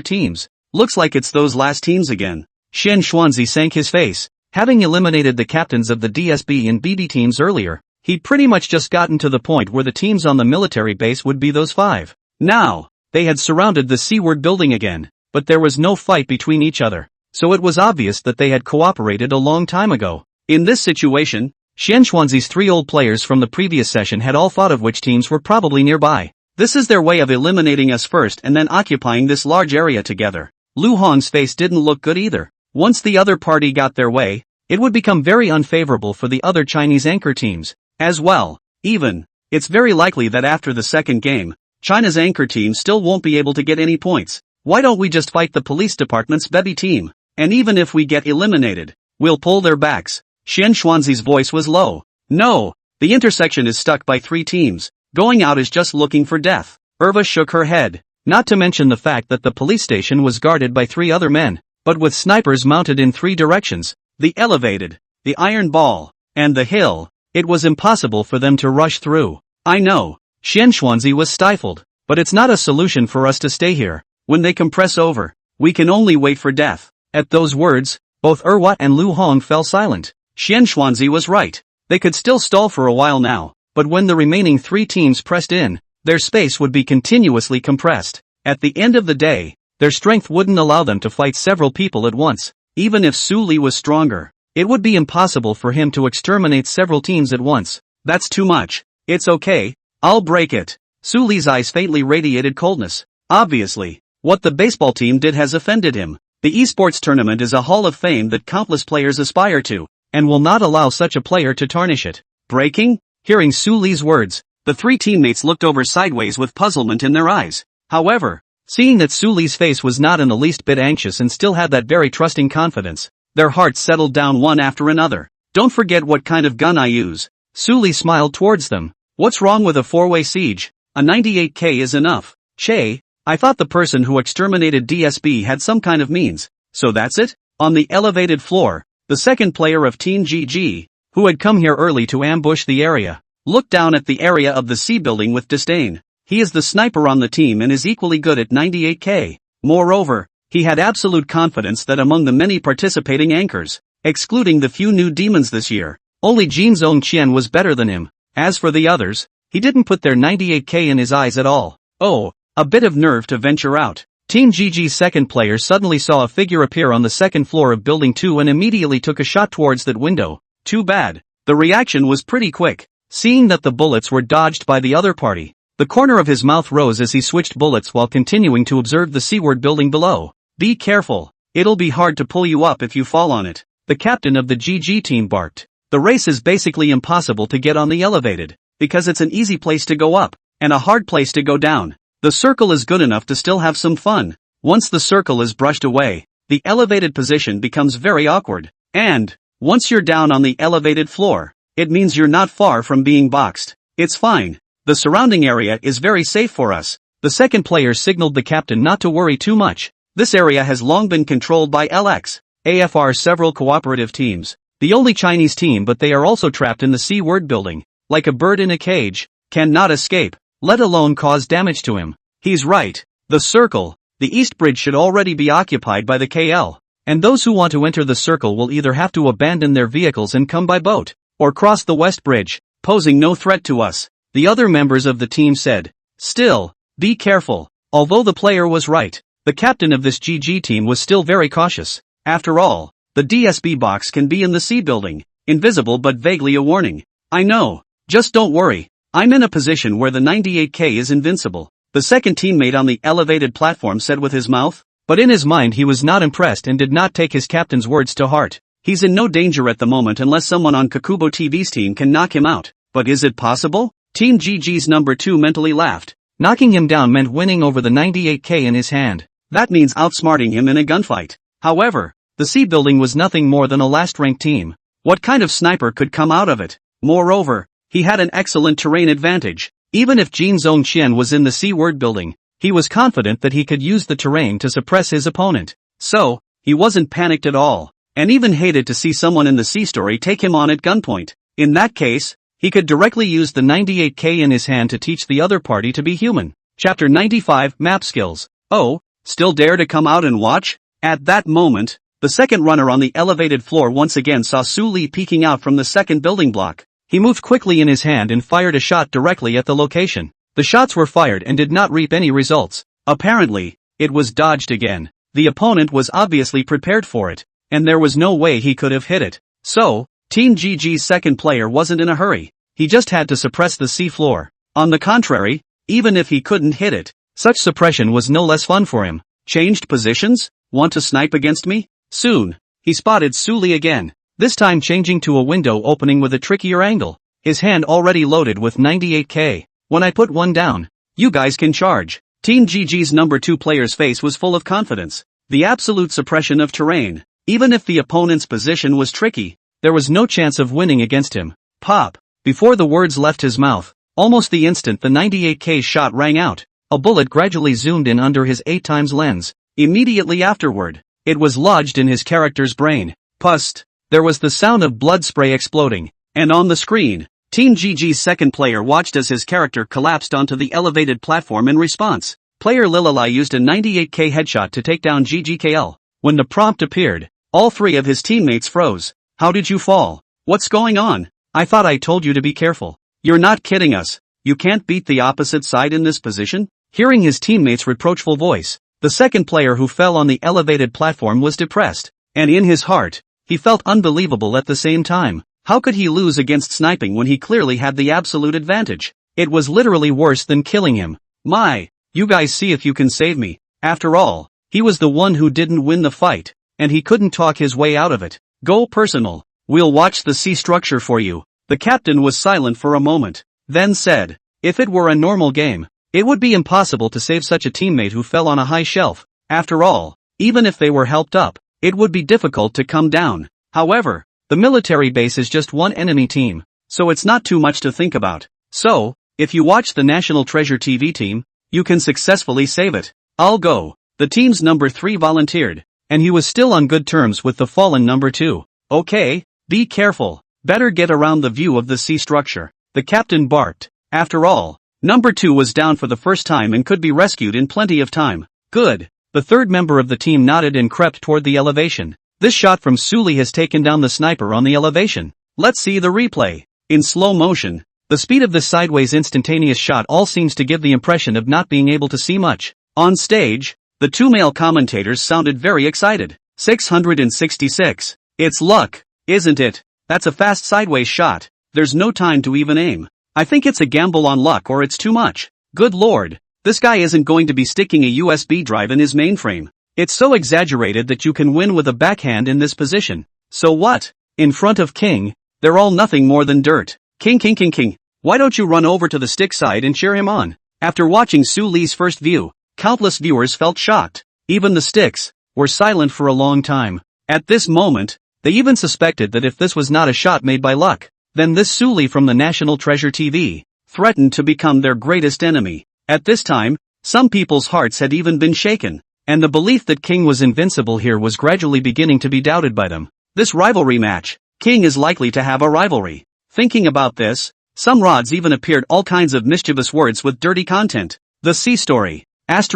teams. Looks like it's those last teams again. Xian Xuanzi sank his face. Having eliminated the captains of the DSB and BB teams earlier, he'd pretty much just gotten to the point where the teams on the military base would be those 5. Now, they had surrounded the Seaward building again, but there was no fight between each other, so it was obvious that they had cooperated a long time ago. In this situation, Xianxuanzi's 3 old players from the previous session had all thought of which teams were probably nearby. This is their way of eliminating us first and then occupying this large area together. Lu Hong's face didn't look good either. Once the other party got their way, it would become very unfavorable for the other Chinese anchor teams, as well. Even, it's very likely that after the second game, China's anchor team still won't be able to get any points. Why don't we just fight the police department's baby team? And even if we get eliminated, we'll pull their backs. Xian Xuanzi's voice was low. No, the intersection is stuck by 3 teams. Going out is just looking for death. Irva shook her head. Not to mention the fact that the police station was guarded by 3 other men, but with snipers mounted in 3 directions. The elevated, the iron ball, and the hill. It was impossible for them to rush through. I know. Xian Xuanzi was stifled. But it's not a solution for us to stay here. When they compress over, we can only wait for death. At those words, both Erwat and Lu Hong fell silent. Xian Xuanzi was right. They could still stall for a while now, but when the remaining 3 teams pressed in, their space would be continuously compressed. At the end of the day, their strength wouldn't allow them to fight several people at once. Even if Su Li was stronger, it would be impossible for him to exterminate several teams at once. That's too much. It's okay, I'll break it. Su Li's eyes faintly radiated coldness. Obviously, what the baseball team did has offended him. The esports tournament is a hall of fame that countless players aspire to, and will not allow such a player to tarnish it. Breaking? Hearing Su Li's words, the 3 teammates looked over sideways with puzzlement in their eyes. However, seeing that Su Li's face was not in the least bit anxious and still had that very trusting confidence, their hearts settled down one after another. Don't forget what kind of gun I use. Su Li smiled towards them. What's wrong with a 4-way siege? A 98K is enough. Che, I thought the person who exterminated DSB had some kind of means. So that's it? On the elevated floor, the second player of Team GG, who had come here early to ambush the area, looked down at the area of the C building with disdain. He is the sniper on the team and is equally good at 98K. Moreover, he had absolute confidence that among the many participating anchors, excluding the few new demons this year, only Jin Zhongqian was better than him. As for the others, he didn't put their 98K in his eyes at all. Oh, a bit of nerve to venture out. Team GG's second player suddenly saw a figure appear on the second floor of Building 2 and immediately took a shot towards that window. Too bad. The reaction was pretty quick. Seeing that the bullets were dodged by the other party, the corner of his mouth rose as he switched bullets while continuing to observe the seaward building below. Be careful. It'll be hard to pull you up if you fall on it, the captain of the GG team barked. The race is basically impossible to get on the elevated, because it's an easy place to go up, and a hard place to go down. The circle is good enough to still have some fun. Once the circle is brushed away, the elevated position becomes very awkward. And, once you're down on the elevated floor, it means you're not far from being boxed. It's fine. The surrounding area is very safe for us. The second player signaled the captain not to worry too much. This area has long been controlled by AFR several cooperative teams. The only Chinese team, but they are also trapped in the seaward building, like a bird in a cage, cannot escape, let alone cause damage to him. He's right. The circle, the east bridge should already be occupied by the KL, and those who want to enter the circle will either have to abandon their vehicles and come by boat, or cross the west bridge, posing no threat to us, the other members of the team said. Still, be careful. Although the player was right, the captain of this GG team was still very cautious. After all, the DSB box can be in the C building, invisible but vaguely a warning. I know. Just don't worry. I'm in a position where the 98K is invincible, the second teammate on the elevated platform said with his mouth. But in his mind he was not impressed and did not take his captain's words to heart. He's in no danger at the moment unless someone on Kakubo TV's team can knock him out. But is it possible? Team GG's number 2 mentally laughed. Knocking him down meant winning over the 98K in his hand. That means outsmarting him in a gunfight. However, the C building was nothing more than a last-ranked team. What kind of sniper could come out of it? Moreover, he had an excellent terrain advantage. Even if Jin Zhongqian was in the C-word building, he was confident that he could use the terrain to suppress his opponent. So, he wasn't panicked at all, and even hated to see someone in the C story take him on at gunpoint. In that case, he could directly use the 98K in his hand to teach the other party to be human. Chapter 95, Map Skills. Oh, still dare to come out and watch? At that moment, the second runner on the elevated floor once again saw Su Li peeking out from the second building block. He moved quickly in his hand and fired a shot directly at the location. The shots were fired and did not reap any results. Apparently, it was dodged again. The opponent was obviously prepared for it, and there was no way he could have hit it. So, Team GG's second player wasn't in a hurry. He just had to suppress the C floor. On the contrary, even if he couldn't hit it, such suppression was no less fun for him. Changed positions? Want to snipe against me? Soon, he spotted Su Li again, this time changing to a window opening with a trickier angle, his hand already loaded with 98K. When I put one down, you guys can charge. Team GG's number 2 player's face was full of confidence. The absolute suppression of terrain. Even if the opponent's position was tricky, there was no chance of winning against him. Pop! Before the words left his mouth, almost the instant the 98K shot rang out, a bullet gradually zoomed in under his 8x lens. Immediately afterward, it was lodged in his character's brain. Pust! There was the sound of blood spray exploding, and on the screen, Team GG's second player watched as his character collapsed onto the elevated platform in response. Player Lilalai used a 98K headshot to take down GGKL. When the prompt appeared, all 3 of his teammates froze. How did you fall? What's going on? I thought I told you to be careful. You're not kidding us. You can't beat the opposite side in this position? Hearing his teammate's reproachful voice, the second player who fell on the elevated platform was depressed, and in his heart, he felt unbelievable at the same time. How could he lose against sniping when he clearly had the absolute advantage? It was literally worse than killing him. My, you guys see if you can save me. After all, he was the one who didn't win the fight, and he couldn't talk his way out of it. Go personal. We'll watch the C structure for you. The captain was silent for a moment, then said, if it were a normal game, it would be impossible to save such a teammate who fell on a high shelf. After all, even if they were helped up, it would be difficult to come down. However, the military base is just one enemy team, so it's not too much to think about. So, if you watch the National Treasure TV team, you can successfully save it. I'll go. The team's number 3 volunteered, and he was still on good terms with the fallen number 2. Okay, be careful. Better get around the view of the C structure. The captain barked. After all, number 2 was down for the first time and could be rescued in plenty of time. Good. The third member of the team nodded and crept toward the elevation. This shot from Su Li has taken down the sniper on the elevation. Let's see the replay. In slow motion, the speed of this sideways instantaneous shot all seems to give the impression of not being able to see much. On stage, the 2 male commentators sounded very excited. 666. It's luck, isn't it? That's a fast sideways shot. There's no time to even aim. I think it's a gamble on luck or it's too much. Good lord. This guy isn't going to be sticking a USB drive in his mainframe. It's so exaggerated that you can win with a backhand in this position. So what? In front of King, they're all nothing more than dirt. King. Why don't you run over to the stick side and cheer him on? After watching Su Li's first view, countless viewers felt shocked. Even the sticks were silent for a long time. At this moment, they even suspected that if this was not a shot made by luck, then this Su Li from the National Treasure TV threatened to become their greatest enemy. At this time, some people's hearts had even been shaken, and the belief that King was invincible here was gradually beginning to be doubted by them. This rivalry match, King is likely to have a rivalry. Thinking about this, some rods even appeared all kinds of mischievous words with dirty content. The C story. This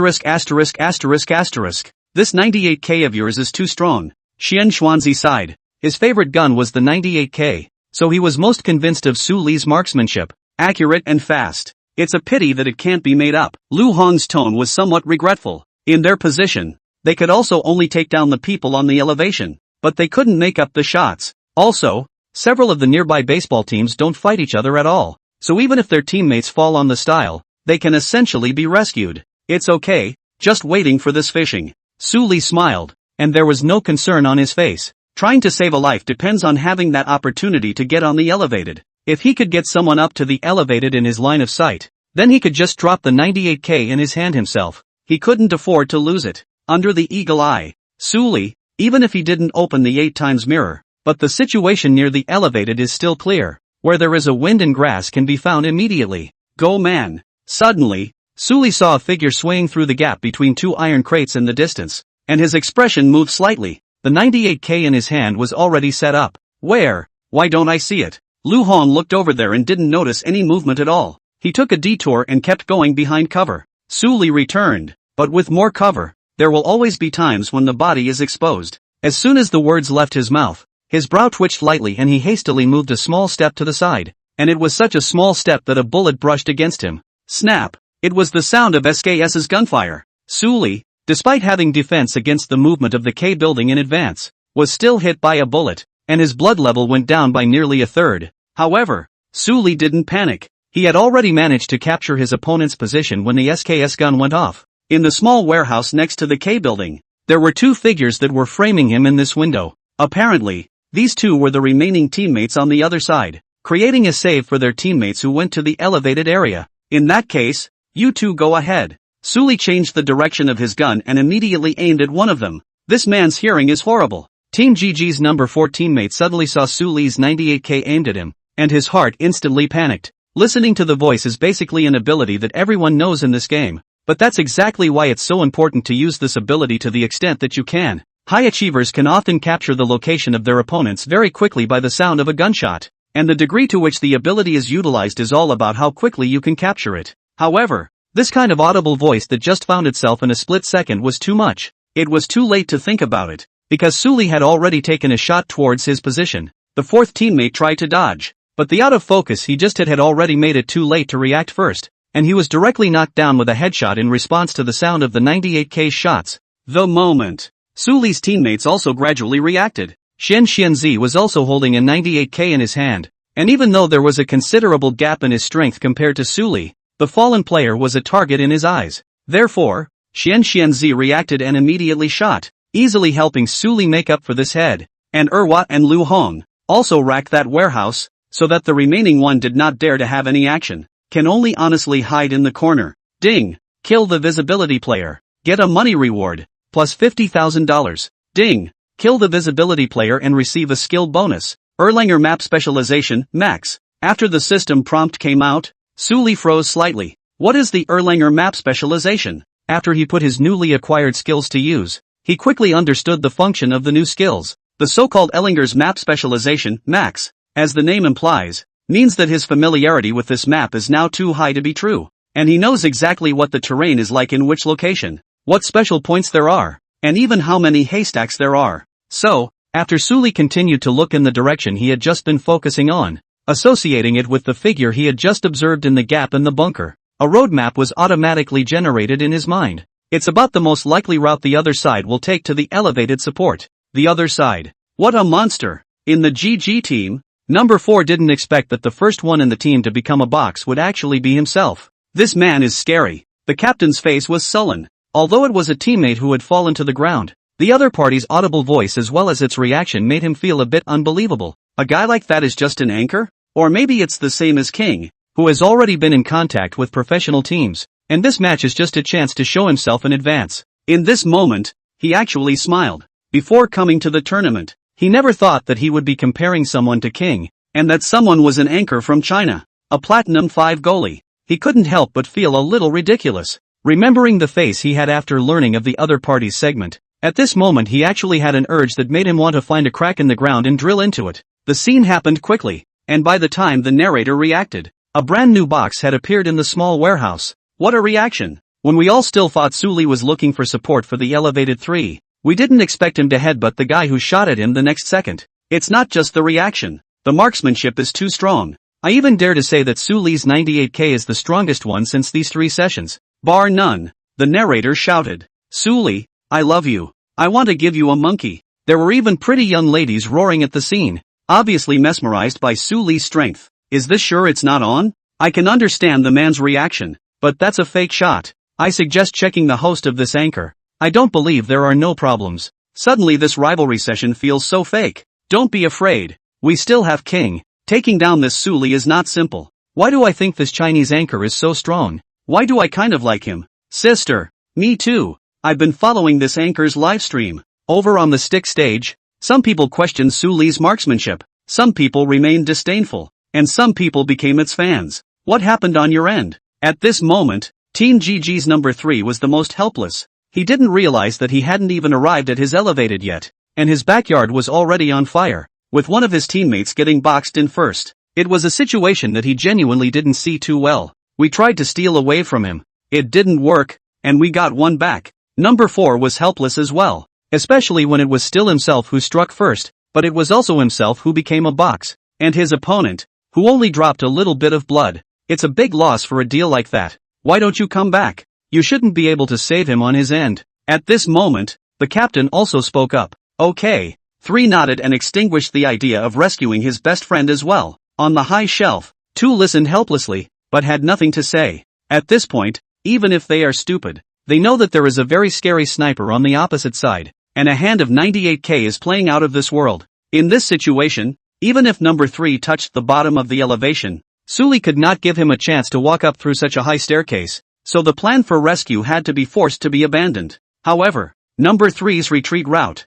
98K of yours is too strong. Xian Xuanzi sighed. His favorite gun was the 98K, so he was most convinced of Su Li's marksmanship, accurate and fast. It's a pity that it can't be made up. Lu Hong's tone was somewhat regretful. In their position, they could also only take down the people on the elevation, but they couldn't make up the shots. Also, several of the nearby baseball teams don't fight each other at all, so even if their teammates fall on the style, they can essentially be rescued. It's okay, just waiting for this fishing. Su Li smiled, and there was no concern on his face. Trying to save a life depends on having that opportunity to get on the elevated. If he could get someone up to the elevated in his line of sight, then he could just drop the 98K in his hand himself. He couldn't afford to lose it. Under the eagle eye, Su Li, even if he didn't open the 8 times mirror, but the situation near the elevated is still clear. Where there is a wind and grass can be found immediately. Go man. Suddenly, Su Li saw a figure swaying through the gap between 2 iron crates in the distance, and his expression moved slightly. The 98K in his hand was already set up. Where? Why don't I see it? Lu Hong looked over there and didn't notice any movement at all. He took a detour and kept going behind cover. Su Li returned, but with more cover. There will always be times when the body is exposed. As soon as the words left his mouth, his brow twitched lightly and he hastily moved a small step to the side, and it was such a small step that a bullet brushed against him. Snap! It was the sound of SKS's gunfire. Su Li, despite having defense against the movement of the K building in advance, was still hit by a bullet, and his blood level went down by nearly a third. However, Su Li didn't panic. He had already managed to capture his opponent's position when the SKS gun went off. In the small warehouse next to the K building, there were 2 figures that were framing him in this window. Apparently, these 2 were the remaining teammates on the other side, creating a save for their teammates who went to the elevated area. In that case, you 2 go ahead. Su Li changed the direction of his gun and immediately aimed at one of them. This man's hearing is horrible. Team GG's number 4 teammate suddenly saw Su Li's 98K aimed at him, and his heart instantly panicked. Listening to the voice is basically an ability that everyone knows in this game, but that's exactly why it's so important to use this ability to the extent that you can. High achievers can often capture the location of their opponents very quickly by the sound of a gunshot, and the degree to which the ability is utilized is all about how quickly you can capture it. However, this kind of audible voice that just found itself in a split second was too much. It was too late to think about it, because Su Li had already taken a shot towards his position. The 4th teammate tried to dodge, but the out of focus he just had already made it too late to react first, and he was directly knocked down with a headshot in response to the sound of the 98K's shots. The moment. Su Li's teammates also gradually reacted. Xian Xianzi was also holding a 98K in his hand, and even though there was a considerable gap in his strength compared to Su Li, the fallen player was a target in his eyes. Therefore, Xian Xianzi reacted and immediately shot, easily helping Su Li make up for this head. And Erwa and Lu Hong also racked that warehouse, so that the remaining one did not dare to have any action. Can only honestly hide in the corner. Ding! Kill the visibility player. Get a money reward, plus $50,000. Ding! Kill the visibility player and receive a skill bonus. Erlanger map specialization, max. After the system prompt came out, Su Li froze slightly. What is the Erlanger map specialization? After he put his newly acquired skills to use, he quickly understood the function of the new skills. The so-called Erlanger's map specialization, max, as the name implies, means that his familiarity with this map is now too high to be true, and he knows exactly what the terrain is like in which location, what special points there are, and even how many haystacks there are. So, after Su Li continued to look in the direction he had just been focusing on, associating it with the figure he had just observed in the gap in the bunker, a roadmap was automatically generated in his mind. It's about the most likely route the other side will take to the elevated support. The other side. What a monster! In the GG team, number 4 didn't expect that the first one in the team to become a box would actually be himself. This man is scary. The captain's face was sullen. Although it was a teammate who had fallen to the ground, the other party's audible voice as well as its reaction made him feel a bit unbelievable. A guy like that is just an anchor? Or maybe it's the same as King, who has already been in contact with professional teams, and this match is just a chance to show himself in advance. In this moment, he actually smiled. Before coming to the tournament, he never thought that he would be comparing someone to King, and that someone was an anchor from China, a Platinum 5 goalie. He couldn't help but feel a little ridiculous, remembering the face he had after learning of the other party's segment. At this moment he actually had an urge that made him want to find a crack in the ground and drill into it. The scene happened quickly, and by the time the narrator reacted, a brand new box had appeared in the small warehouse. What a reaction! When we all still thought Sully was looking for support for the elevated 3, we didn't expect him to headbutt the guy who shot at him the next second. It's not just the reaction. The marksmanship is too strong. I even dare to say that Sully's 98k is the strongest one since these 3 sessions. Bar none. The narrator shouted, "Sully, I love you. I want to give you a monkey." There were even pretty young ladies roaring at the scene, obviously mesmerized by Sully's strength. Is this sure it's not on? I can understand the man's reaction, but that's a fake shot. I suggest checking the host of this anchor. I don't believe there are no problems. Suddenly this rivalry session feels so fake. Don't be afraid. We still have King. Taking down this Sully is not simple. Why do I think this Chinese anchor is so strong? Why do I kind of like him? Sister. Me too. I've been following this anchor's livestream. Over on the stick stage, some people questioned Sully's marksmanship. Some people remained disdainful. And some people became its fans. What happened on your end? At this moment, Team GG's number 3 was the most helpless. He didn't realize that he hadn't even arrived at his elevated yet, and his backyard was already on fire, with one of his teammates getting boxed in first. It was a situation that he genuinely didn't see too well. We tried to steal away from him. It didn't work, and we got one back. Number 4 was helpless as well, especially when it was still himself who struck first, but it was also himself who became a box, and his opponent, who only dropped a little bit of blood. It's a big loss for a deal like that. Why don't you come back? You shouldn't be able to save him on his end. At this moment, the captain also spoke up. Okay. 3 nodded and extinguished the idea of rescuing his best friend as well. On the high shelf, 2 listened helplessly, but had nothing to say. At this point, even if they are stupid, they know that there is a very scary sniper on the opposite side, and a hand of 98k is playing out of this world. In this situation, even if number 3 touched the bottom of the elevation, Sully could not give him a chance to walk up through such a high staircase, so the plan for rescue had to be forced to be abandoned. However, number 3's retreat route,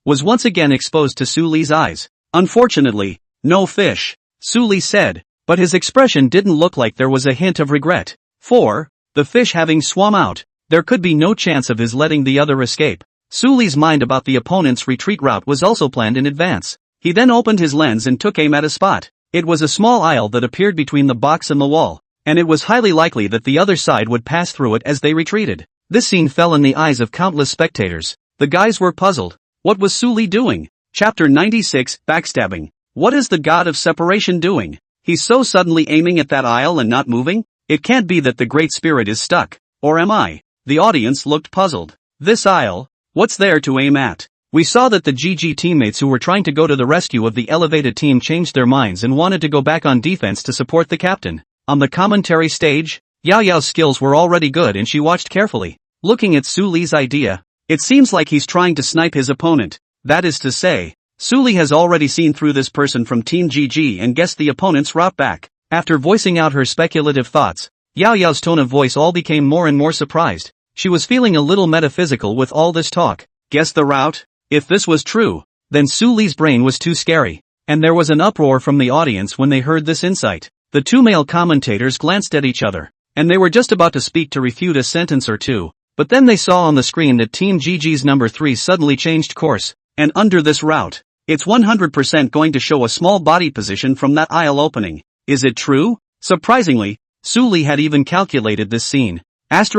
was once again exposed to Sully's eyes. Unfortunately, no fish, Sully said, but his expression didn't look like there was a hint of regret. For, the fish having swum out, there could be no chance of his letting the other escape. Sully's mind about the opponent's retreat route was also planned in advance. He then opened his lens and took aim at a spot. It was a small aisle that appeared between the box and the wall, and it was highly likely that the other side would pass through it as they retreated. This scene fell in the eyes of countless spectators. The guys were puzzled. What was Sully doing? Chapter 96, Backstabbing. What is the god of separation doing? He's so suddenly aiming at that aisle and not moving? It can't be that the Great Spirit is stuck. Or am I? The audience looked puzzled. This aisle? What's there to aim at? We saw that the GG teammates who were trying to go to the rescue of the elevated team changed their minds and wanted to go back on defense to support the captain. On the commentary stage, Yao Yao's skills were already good and she watched carefully. Looking at Sully's idea, it seems like he's trying to snipe his opponent. That is to say, Sully has already seen through this person from Team GG and guessed the opponent's route back. After voicing out her speculative thoughts, Yao Yao's tone of voice all became more and more surprised. She was feeling a little metaphysical with all this talk. Guess the route? If this was true, then Sully's brain was too scary. And there was an uproar from the audience when they heard this insight. The 2 male commentators glanced at each other, and they were just about to speak to refute a sentence or two, but then they saw on the screen that Team GG's number 3 suddenly changed course, and under this route, it's 100% going to show a small body position from that aisle opening. Is it true? Surprisingly, Sully had even calculated this scene. Is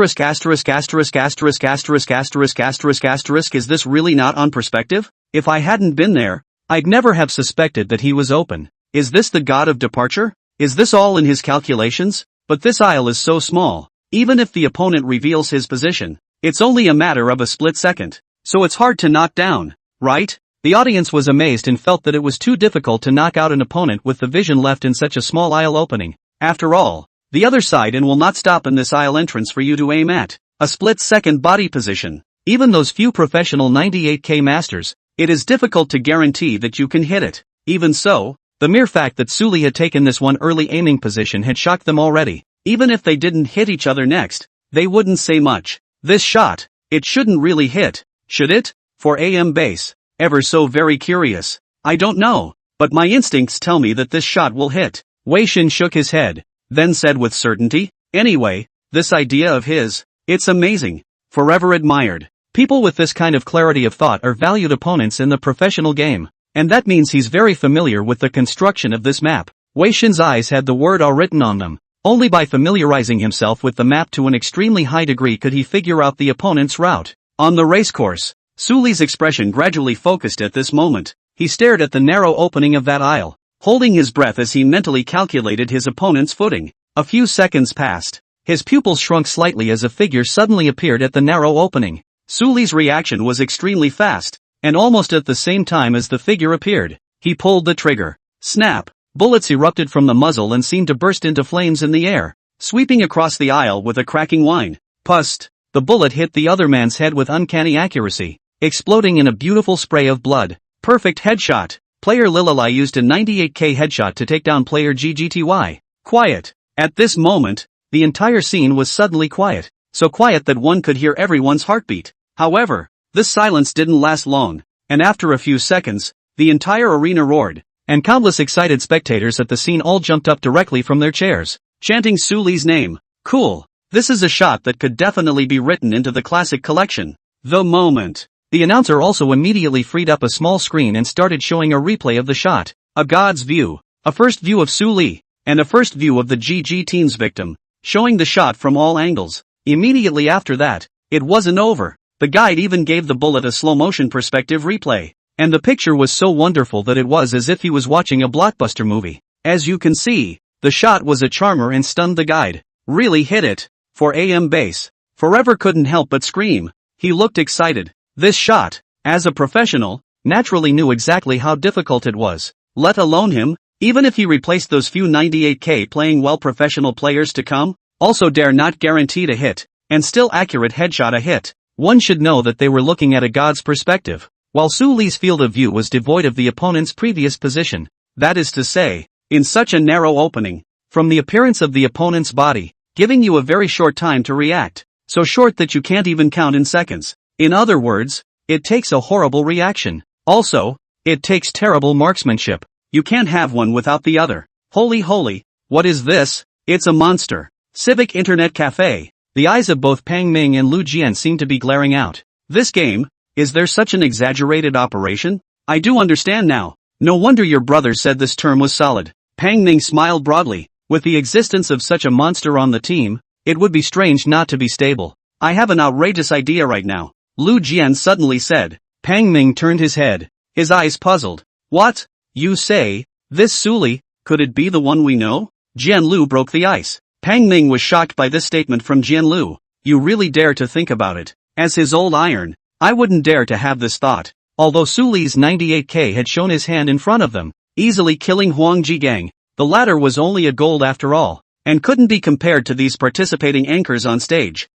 this really not on perspective? If I hadn't been there, I'd never have suspected that he was open. Is this the god of departure? Is this all in his calculations? But this aisle is so small, even if the opponent reveals his position, it's only a matter of a split second. So it's hard to knock down, right? The audience was amazed and felt that it was too difficult to knock out an opponent with the vision left in such a small aisle opening. After all, the other side and will not stop in this aisle entrance for you to aim at. A split-second body position. Even those few professional 98K masters, it is difficult to guarantee that you can hit it. Even so, the mere fact that Sully had taken this one early aiming position had shocked them already. Even if they didn't hit each other next, they wouldn't say much. This shot, it shouldn't really hit, should it? For AM base, ever so very curious. I don't know, but my instincts tell me that this shot will hit. Wei Shin shook his head, then said with certainty, anyway, this idea of his, it's amazing. Forever admired. People with this kind of clarity of thought are valued opponents in the professional game. And that means he's very familiar with the construction of this map. Wei Shin's eyes had the word "A" written on them. Only by familiarizing himself with the map to an extremely high degree could he figure out the opponent's route. On the racecourse, Sully's expression gradually focused at this moment. He stared at the narrow opening of that aisle, holding his breath as he mentally calculated his opponent's footing. A few seconds passed. His pupils shrunk slightly as a figure suddenly appeared at the narrow opening. Sully's reaction was extremely fast, and almost at the same time as the figure appeared, he pulled the trigger. Snap! Bullets erupted from the muzzle and seemed to burst into flames in the air, sweeping across the aisle with a cracking whine. Pust! The bullet hit the other man's head with uncanny accuracy, exploding in a beautiful spray of blood. Perfect headshot. Player Lilalai used a 98K headshot to take down player GGTY. Quiet. At this moment, the entire scene was suddenly quiet, so quiet that one could hear everyone's heartbeat. However, this silence didn't last long, and after a few seconds, the entire arena roared, and countless excited spectators at the scene all jumped up directly from their chairs, chanting Sully's name. Cool. This is a shot that could definitely be written into the classic collection. The moment. The announcer also immediately freed up a small screen and started showing a replay of the shot. A god's view. A first view of Sully, and a first view of the GG team's victim, showing the shot from all angles. Immediately after that, it wasn't over. The guide even gave the bullet a slow-motion perspective replay, and the picture was so wonderful that it was as if he was watching a blockbuster movie. As you can see, the shot was a charmer and stunned the guide. Really hit it. For AM base, Forever couldn't help but scream. He looked excited. This shot, as a professional, naturally knew exactly how difficult it was, let alone him, even if he replaced those few 98K playing well professional players to come, also dare not guaranteed a hit, and still accurate headshot a hit. One should know that they were looking at a god's perspective, while Sully's field of view was devoid of the opponent's previous position. That is to say, in such a narrow opening, from the appearance of the opponent's body, giving you a very short time to react, so short that you can't even count in seconds. In other words, it takes a horrible reaction. Also, it takes terrible marksmanship. You can't have one without the other. Holy, what is this? It's a monster. Civic Internet Cafe. The eyes of both Pang Ming and Lu Jian seem to be glaring out. This game, is there such an exaggerated operation? I do understand now. No wonder your brother said this term was solid. Pang Ming smiled broadly. With the existence of such a monster on the team, it would be strange not to be stable. I have an outrageous idea right now, Lu Jian suddenly said. Pang Ming turned his head, his eyes puzzled. What? You say, this Sully, could it be the one we know? Jian Lu broke the ice. Pang Ming was shocked by this statement from Jian Lu. You really dare to think about it. As his old iron, I wouldn't dare to have this thought. Although Sully's 98K had shown his hand in front of them, easily killing Huang Jigang, the latter was only a gold after all, and couldn't be compared to these participating anchors on stage.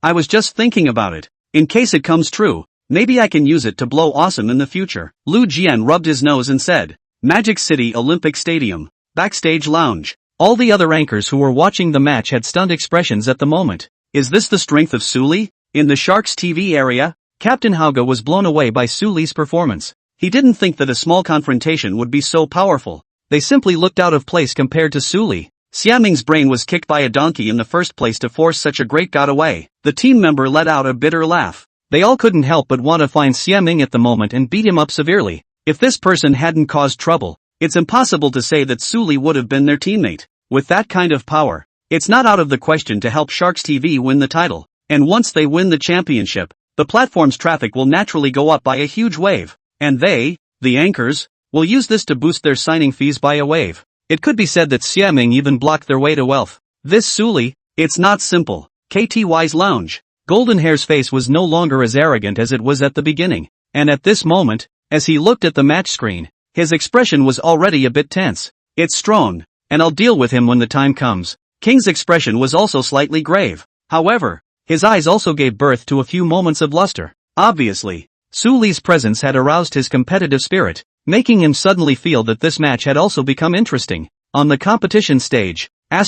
I was just thinking about it. In case it comes true, maybe I can use it to blow awesome in the future. Lu Jian rubbed his nose and said, Magic City Olympic Stadium, backstage lounge. All the other anchors who were watching the match had stunned expressions at the moment. Is this the strength of Sully? In the Sharks TV area, Captain Hauge was blown away by Sully's performance. He didn't think that a small confrontation would be so powerful. They simply looked out of place compared to Sully. Xiaming's brain was kicked by a donkey in the first place to force such a great god away. The team member let out a bitter laugh. They all couldn't help but want to find Xiaming at the moment and beat him up severely. If this person hadn't caused trouble, it's impossible to say that Sully would have been their teammate. With that kind of power, it's not out of the question to help Sharks TV win the title. And once they win the championship, the platform's traffic will naturally go up by a huge wave. And they, the anchors, will use this to boost their signing fees by a wave. It could be said that Xiaming even blocked their way to wealth. This Sully, it's not simple. KTY's lounge. Golden Hair's face was no longer as arrogant as it was at the beginning. and at this moment, as he looked at the match screen, his expression was already a bit tense. It's strong, and I'll deal with him when the time comes. King's expression was also slightly grave. However, his eyes also gave birth to a few moments of luster. Obviously, Su Li's presence had aroused his competitive spirit, making him suddenly feel that this match had also become interesting. On the competition stage, *********,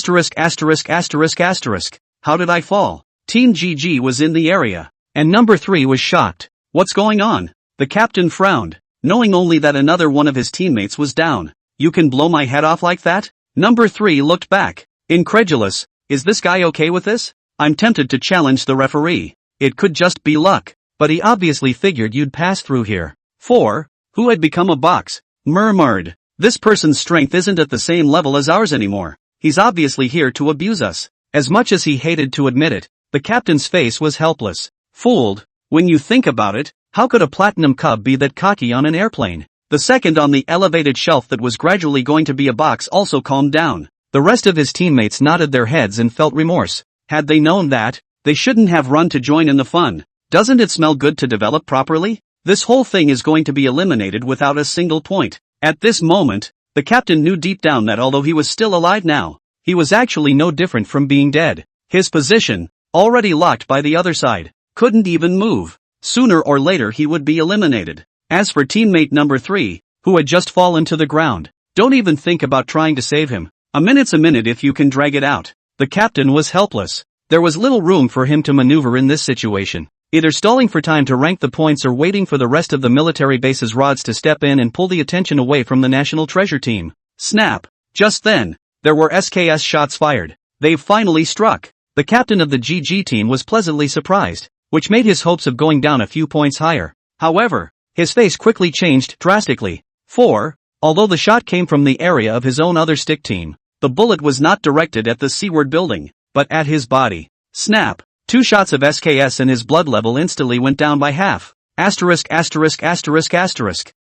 how did I fall? Team GG was in the area, and number 3 was shocked. What's going on? The captain frowned, knowing only that another one of his teammates was down. You can blow my head off like that? Number 3 looked back, incredulous. Is this guy okay with this? I'm tempted to challenge the referee. It could just be luck, but he obviously figured you'd pass through here. 4. Who had become a box? Murmured. This person's strength isn't at the same level as ours anymore. He's obviously here to abuse us. As much as he hated to admit it, the captain's face was helpless. Fooled. When you think about it, how could a platinum cub be that cocky on an airplane? The second on the elevated shelf that was gradually going to be a box also calmed down. The rest of his teammates nodded their heads and felt remorse. Had they known that, they shouldn't have run to join in the fun. Doesn't it smell good to develop properly? This whole thing is going to be eliminated without a single point. At this moment, the captain knew deep down that although he was still alive now, he was actually no different from being dead. His position, already locked by the other side, couldn't even move. Sooner or later he would be eliminated. As for teammate number 3, who had just fallen to the ground, don't even think about trying to save him. A minute's a minute if you can drag it out. The captain was helpless. There was little room for him to maneuver in this situation. Either stalling for time to rank the points or waiting for the rest of the military base's rods to step in and pull the attention away from the national treasure team. Snap! Just then, there were SKS shots fired. They've finally struck. The captain of the GG team was pleasantly surprised, which made his hopes of going down a few points higher. However, his face quickly changed drastically. 4. Although the shot came from the area of his own other stick team, the bullet was not directed at the seaward building, but at his body. Snap! 2 shots of SKS and his blood level instantly went down by half.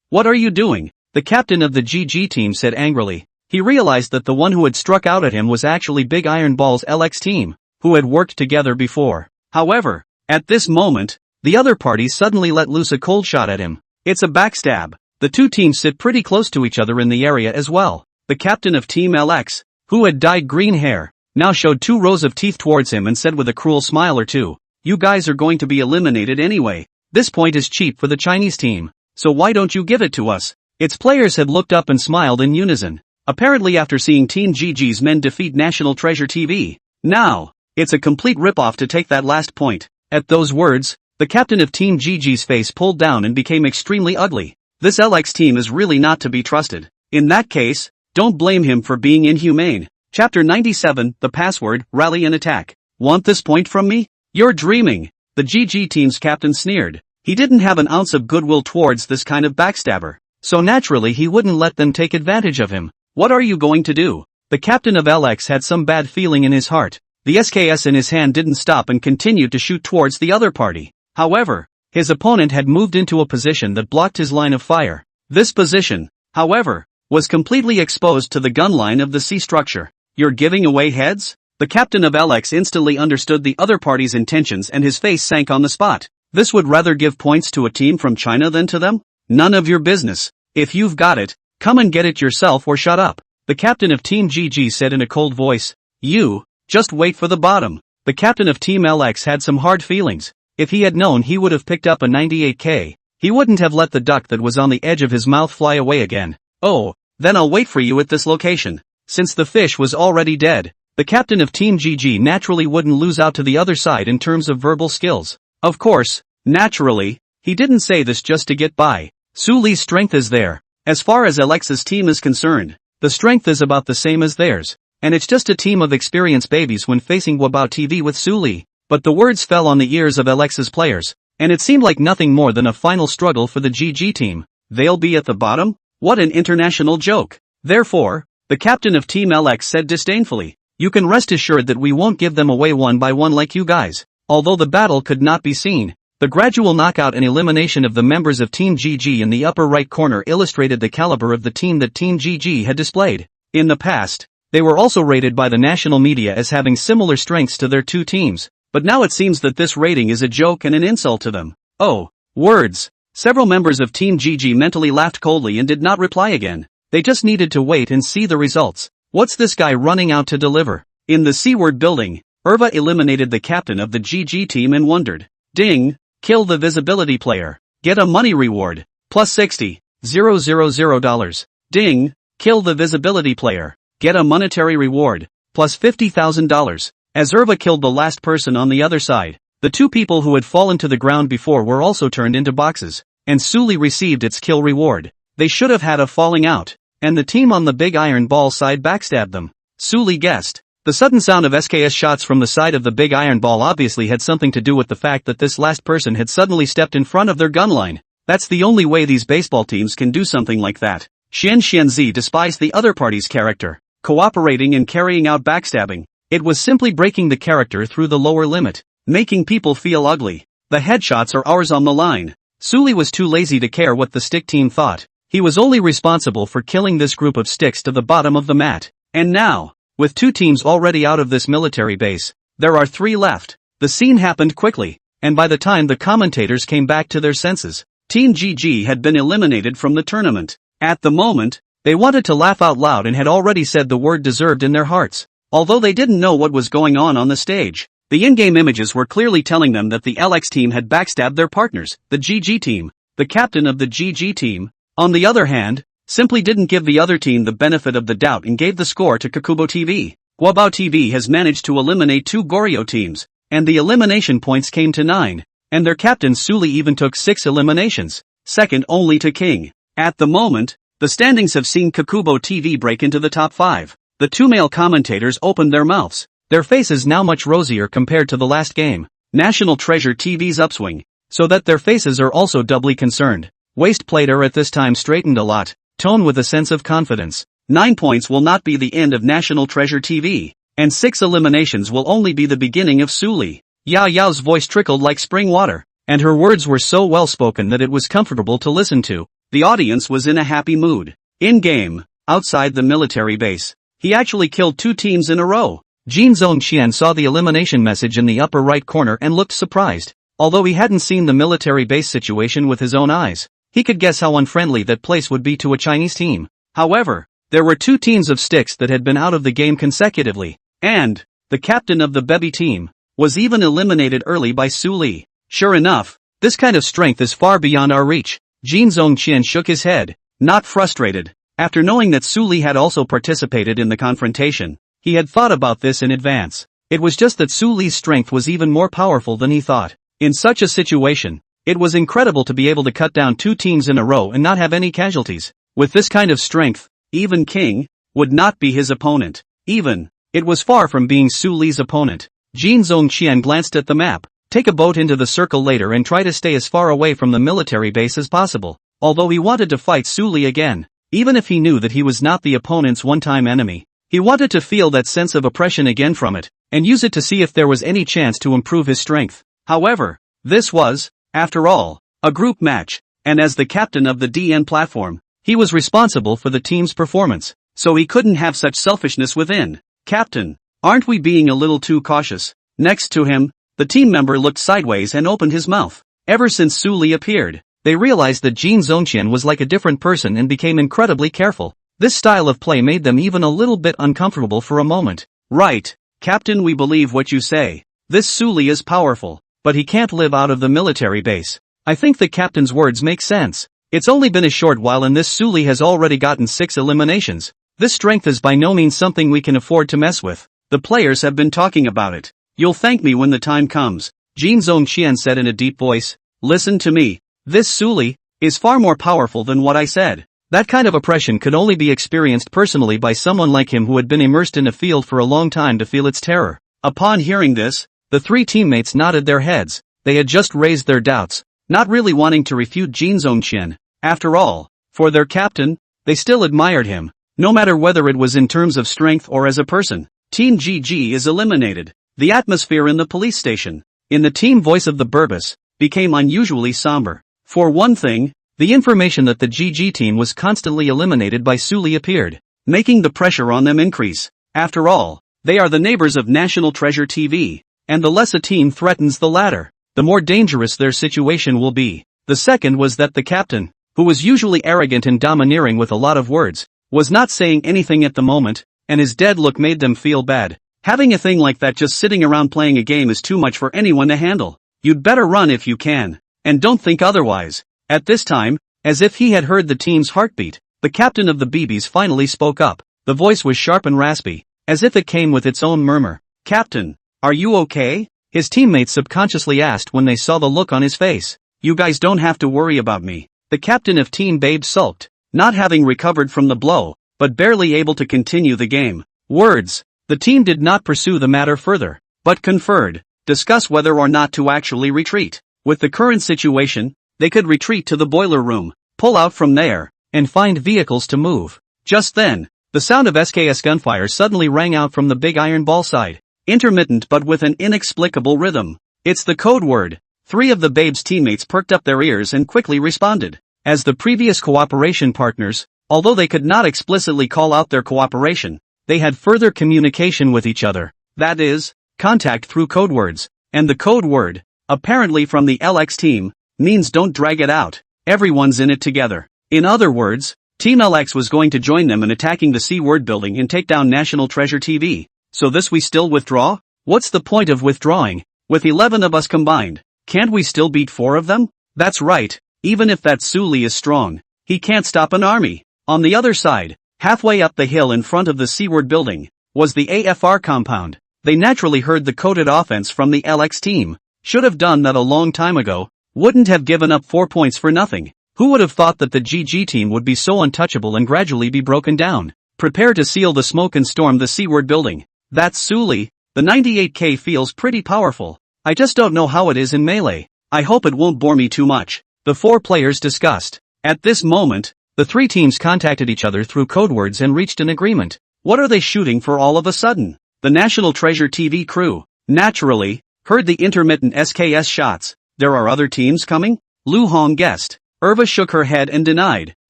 What are you doing? The captain of the GG team said angrily. He realized that the one who had struck out at him was actually Big Iron Ball's LX team, who had worked together before. However, at this moment, the other party suddenly let loose a cold shot at him. It's a backstab. The two teams sit pretty close to each other in the area as well. The captain of Team LX, who had dyed green hair, now showed 2 rows of teeth towards him and said with a cruel smile or two, "You guys are going to be eliminated anyway. This point is cheap for the Chinese team, so why don't you give it to us?" Its players had looked up and smiled in unison, apparently after seeing Team GG's men defeat National Treasure TV. Now, it's a complete ripoff to take that last point. At those words, the captain of Team GG's face pulled down and became extremely ugly. This LX team is really not to be trusted. In that case, don't blame him for being inhumane. Chapter 97, The Password, Rally and Attack. Want this point from me? You're dreaming. The GG team's captain sneered. He didn't have an ounce of goodwill towards this kind of backstabber, so naturally he wouldn't let them take advantage of him. What are you going to do? The captain of LX had some bad feeling in his heart. The SKS in his hand didn't stop and continued to shoot towards the other party. However, his opponent had moved into a position that blocked his line of fire. This position, however, was completely exposed to the gun line of the C structure. You're giving away heads? The captain of LX instantly understood the other party's intentions and his face sank on the spot. This would rather give points to a team from China than to them? None of your business. If you've got it, come and get it yourself or shut up. The captain of Team GG said in a cold voice. You, just wait for the bottom. The captain of Team LX had some hard feelings. If he had known he would have picked up a 98k, he wouldn't have let the duck that was on the edge of his mouth fly away again. Oh, then I'll wait for you at this location. Since the fish was already dead, the captain of Team GG naturally wouldn't lose out to the other side in terms of verbal skills. Of course, naturally, he didn't say this just to get by. Su Li's strength is there. As far as LX's team is concerned, the strength is about the same as theirs, and it's just a team of experienced babies when facing Wabao TV with Su Li. But the words fell on the ears of LX's players, and it seemed like nothing more than a final struggle for the GG team. They'll be at the bottom? What an international joke. Therefore, the captain of Team LX said disdainfully, "You can rest assured that we won't give them away one by one like you guys." Although the battle could not be seen, the gradual knockout and elimination of the members of Team GG in the upper right corner illustrated the caliber of the team that Team GG had displayed. In the past, they were also rated by the national media as having similar strengths to their two teams, but now it seems that this rating is a joke and an insult to them. Oh, words. Several members of Team GG mentally laughed coldly and did not reply again. They just needed to wait and see the results. What's this guy running out to deliver? In the C-word building, Irva eliminated the captain of the GG team and wondered. Ding! Kill the visibility player. Get a money reward. Plus $60,000. Ding! Kill the visibility player. Get a monetary reward. Plus $50,000. As Irva killed the last person on the other side, the two people who had fallen to the ground before were also turned into boxes, and Suli received its kill reward. They should have had a falling out, and the team on the big iron ball side backstabbed them. Suli guessed. The sudden sound of SKS shots from the side of the big iron ball obviously had something to do with the fact that this last person had suddenly stepped in front of their gun line. That's the only way these baseball teams can do something like that. Xianzi despised the other party's character, cooperating and carrying out backstabbing. It was simply breaking the character through the lower limit, making people feel ugly. The headshots are ours on the line. Suli was too lazy to care what the stick team thought. He was only responsible for killing this group of sticks to the bottom of the mat. And now, with two teams already out of this military base, there are 3 left. The scene happened quickly, and by the time the commentators came back to their senses, Team GG had been eliminated from the tournament. At the moment, they wanted to laugh out loud and had already said the word deserved in their hearts. Although they didn't know what was going on the stage, the in-game images were clearly telling them that the LX team had backstabbed their partners, the GG team. The captain of the GG team, on the other hand, simply didn't give the other team the benefit of the doubt and gave the score to Kakubo TV. Guabao TV has managed to eliminate 2 Goryo teams, and the elimination points came to 9, and their captain Suli even took 6 eliminations, second only to King. At the moment, the standings have seen Kakubo TV break into the top 5. The 2 male commentators opened their mouths, their faces now much rosier compared to the last game. National Treasure TV's upswing, so that their faces are also doubly concerned. Waist plate are at this time straightened a lot, tone with a sense of confidence. 9 points will not be the end of National Treasure TV, and 6 eliminations will only be the beginning of Suli. Yao Yao's voice trickled like spring water, and her words were so well spoken that it was comfortable to listen to. The audience was in a happy mood. In-game, outside the military base, he actually killed 2 teams in a row. Jin Zongqian saw the elimination message in the upper right corner and looked surprised. Although he hadn't seen the military base situation with his own eyes, he could guess how unfriendly that place would be to a Chinese team. However, there were 2 teams of sticks that had been out of the game consecutively, and the captain of the Bebi team was even eliminated early by Suli. Sure enough, this kind of strength is far beyond our reach. Jin Zongqian shook his head, not frustrated. After knowing that Suli had also participated in the confrontation, he had thought about this in advance. It was just that Suli's strength was even more powerful than he thought. In such a situation, it was incredible to be able to cut down 2 teams in a row and not have any casualties. With this kind of strength, even King would not be his opponent. It was far from being Suli's opponent. Jin Zongqian glanced at the map. Take a boat into the circle later and try to stay as far away from the military base as possible. Although he wanted to fight Suli again, even if he knew that he was not the opponent's one-time enemy, he wanted to feel that sense of oppression again from it, and use it to see if there was any chance to improve his strength. However, this was, after all, a group match, and as the captain of the DN platform, he was responsible for the team's performance, so he couldn't have such selfishness within. Captain, aren't we being a little too cautious? Next to him, the team member looked sideways and opened his mouth. Ever since Suli appeared, they realized that Jin Zongqian was like a different person and became incredibly careful. This style of play made them even a little bit uncomfortable for a moment. Right, Captain, we believe what you say. This Suli is powerful, but he can't live out of the military base. I think the captain's words make sense. It's only been a short while and this Suli has already gotten 6 eliminations. This strength is by no means something we can afford to mess with. The players have been talking about it. You'll thank me when the time comes, Jin Zongqian said in a deep voice. Listen to me. This Suli is far more powerful than what I said. That kind of oppression could only be experienced personally by someone like him who had been immersed in a field for a long time to feel its terror. Upon hearing this, the 3 teammates nodded their heads. They had just raised their doubts, not really wanting to refute Jin Zongqian. After all, for their captain, they still admired him, no matter whether it was in terms of strength or as a person. Team GG is eliminated. The atmosphere in the police station, in the team voice of the Burbus, became unusually somber. For one thing, the information that the GG team was constantly eliminated by Suli appeared, making the pressure on them increase. After all, they are the neighbors of National Treasure TV, and the less a team threatens the latter, the more dangerous their situation will be. The second was that the captain, who was usually arrogant and domineering with a lot of words, was not saying anything at the moment, and his dead look made them feel bad. Having a thing like that just sitting around playing a game is too much for anyone to handle. You'd better run if you can. And don't think otherwise. At this time, as if he had heard the team's heartbeat, the captain of the BBs finally spoke up. The voice was sharp and raspy, as if it came with its own murmur. "Captain, are you okay?" his teammates subconsciously asked when they saw the look on his face. "You guys don't have to worry about me." The captain of Team Babe sulked, not having recovered from the blow, but barely able to continue the game. Words. The team did not pursue the matter further, but conferred, discuss whether or not to actually retreat. With the current situation, they could retreat to the boiler room, pull out from there, and find vehicles to move. Just then, the sound of SKS gunfire suddenly rang out from the big iron ball side, intermittent but with an inexplicable rhythm. "It's the code word." 3 of the Babe's teammates perked up their ears and quickly responded. As the previous cooperation partners, although they could not explicitly call out their cooperation, they had further communication with each other. That is, contact through code words. And the code word, apparently from the LX team, means don't drag it out. Everyone's in it together. In other words, Team LX was going to join them in attacking the C-word building and take down National Treasure TV. So this we still withdraw? What's the point of withdrawing? With 11 of us combined, can't we still beat 4 of them? That's right, even if that Suli is strong, he can't stop an army. On the other side, halfway up the hill in front of the C-word building, was the AFR compound. They naturally heard the coded offense from the LX team. Should have done that a long time ago. Wouldn't have given up 4 points for nothing. Who would have thought that the GG team would be so untouchable and gradually be broken down? Prepare to seal the smoke and storm the C-word building. That's Suli. The 98k feels pretty powerful. I just don't know how it is in melee. I hope it won't bore me too much. The 4 players discussed. At this moment, the 3 teams contacted each other through code words and reached an agreement. What are they shooting for all of a sudden? The National Treasure TV crew, naturally, heard the intermittent SKS shots. There are other teams coming? Lu Hong guessed. Irva shook her head and denied.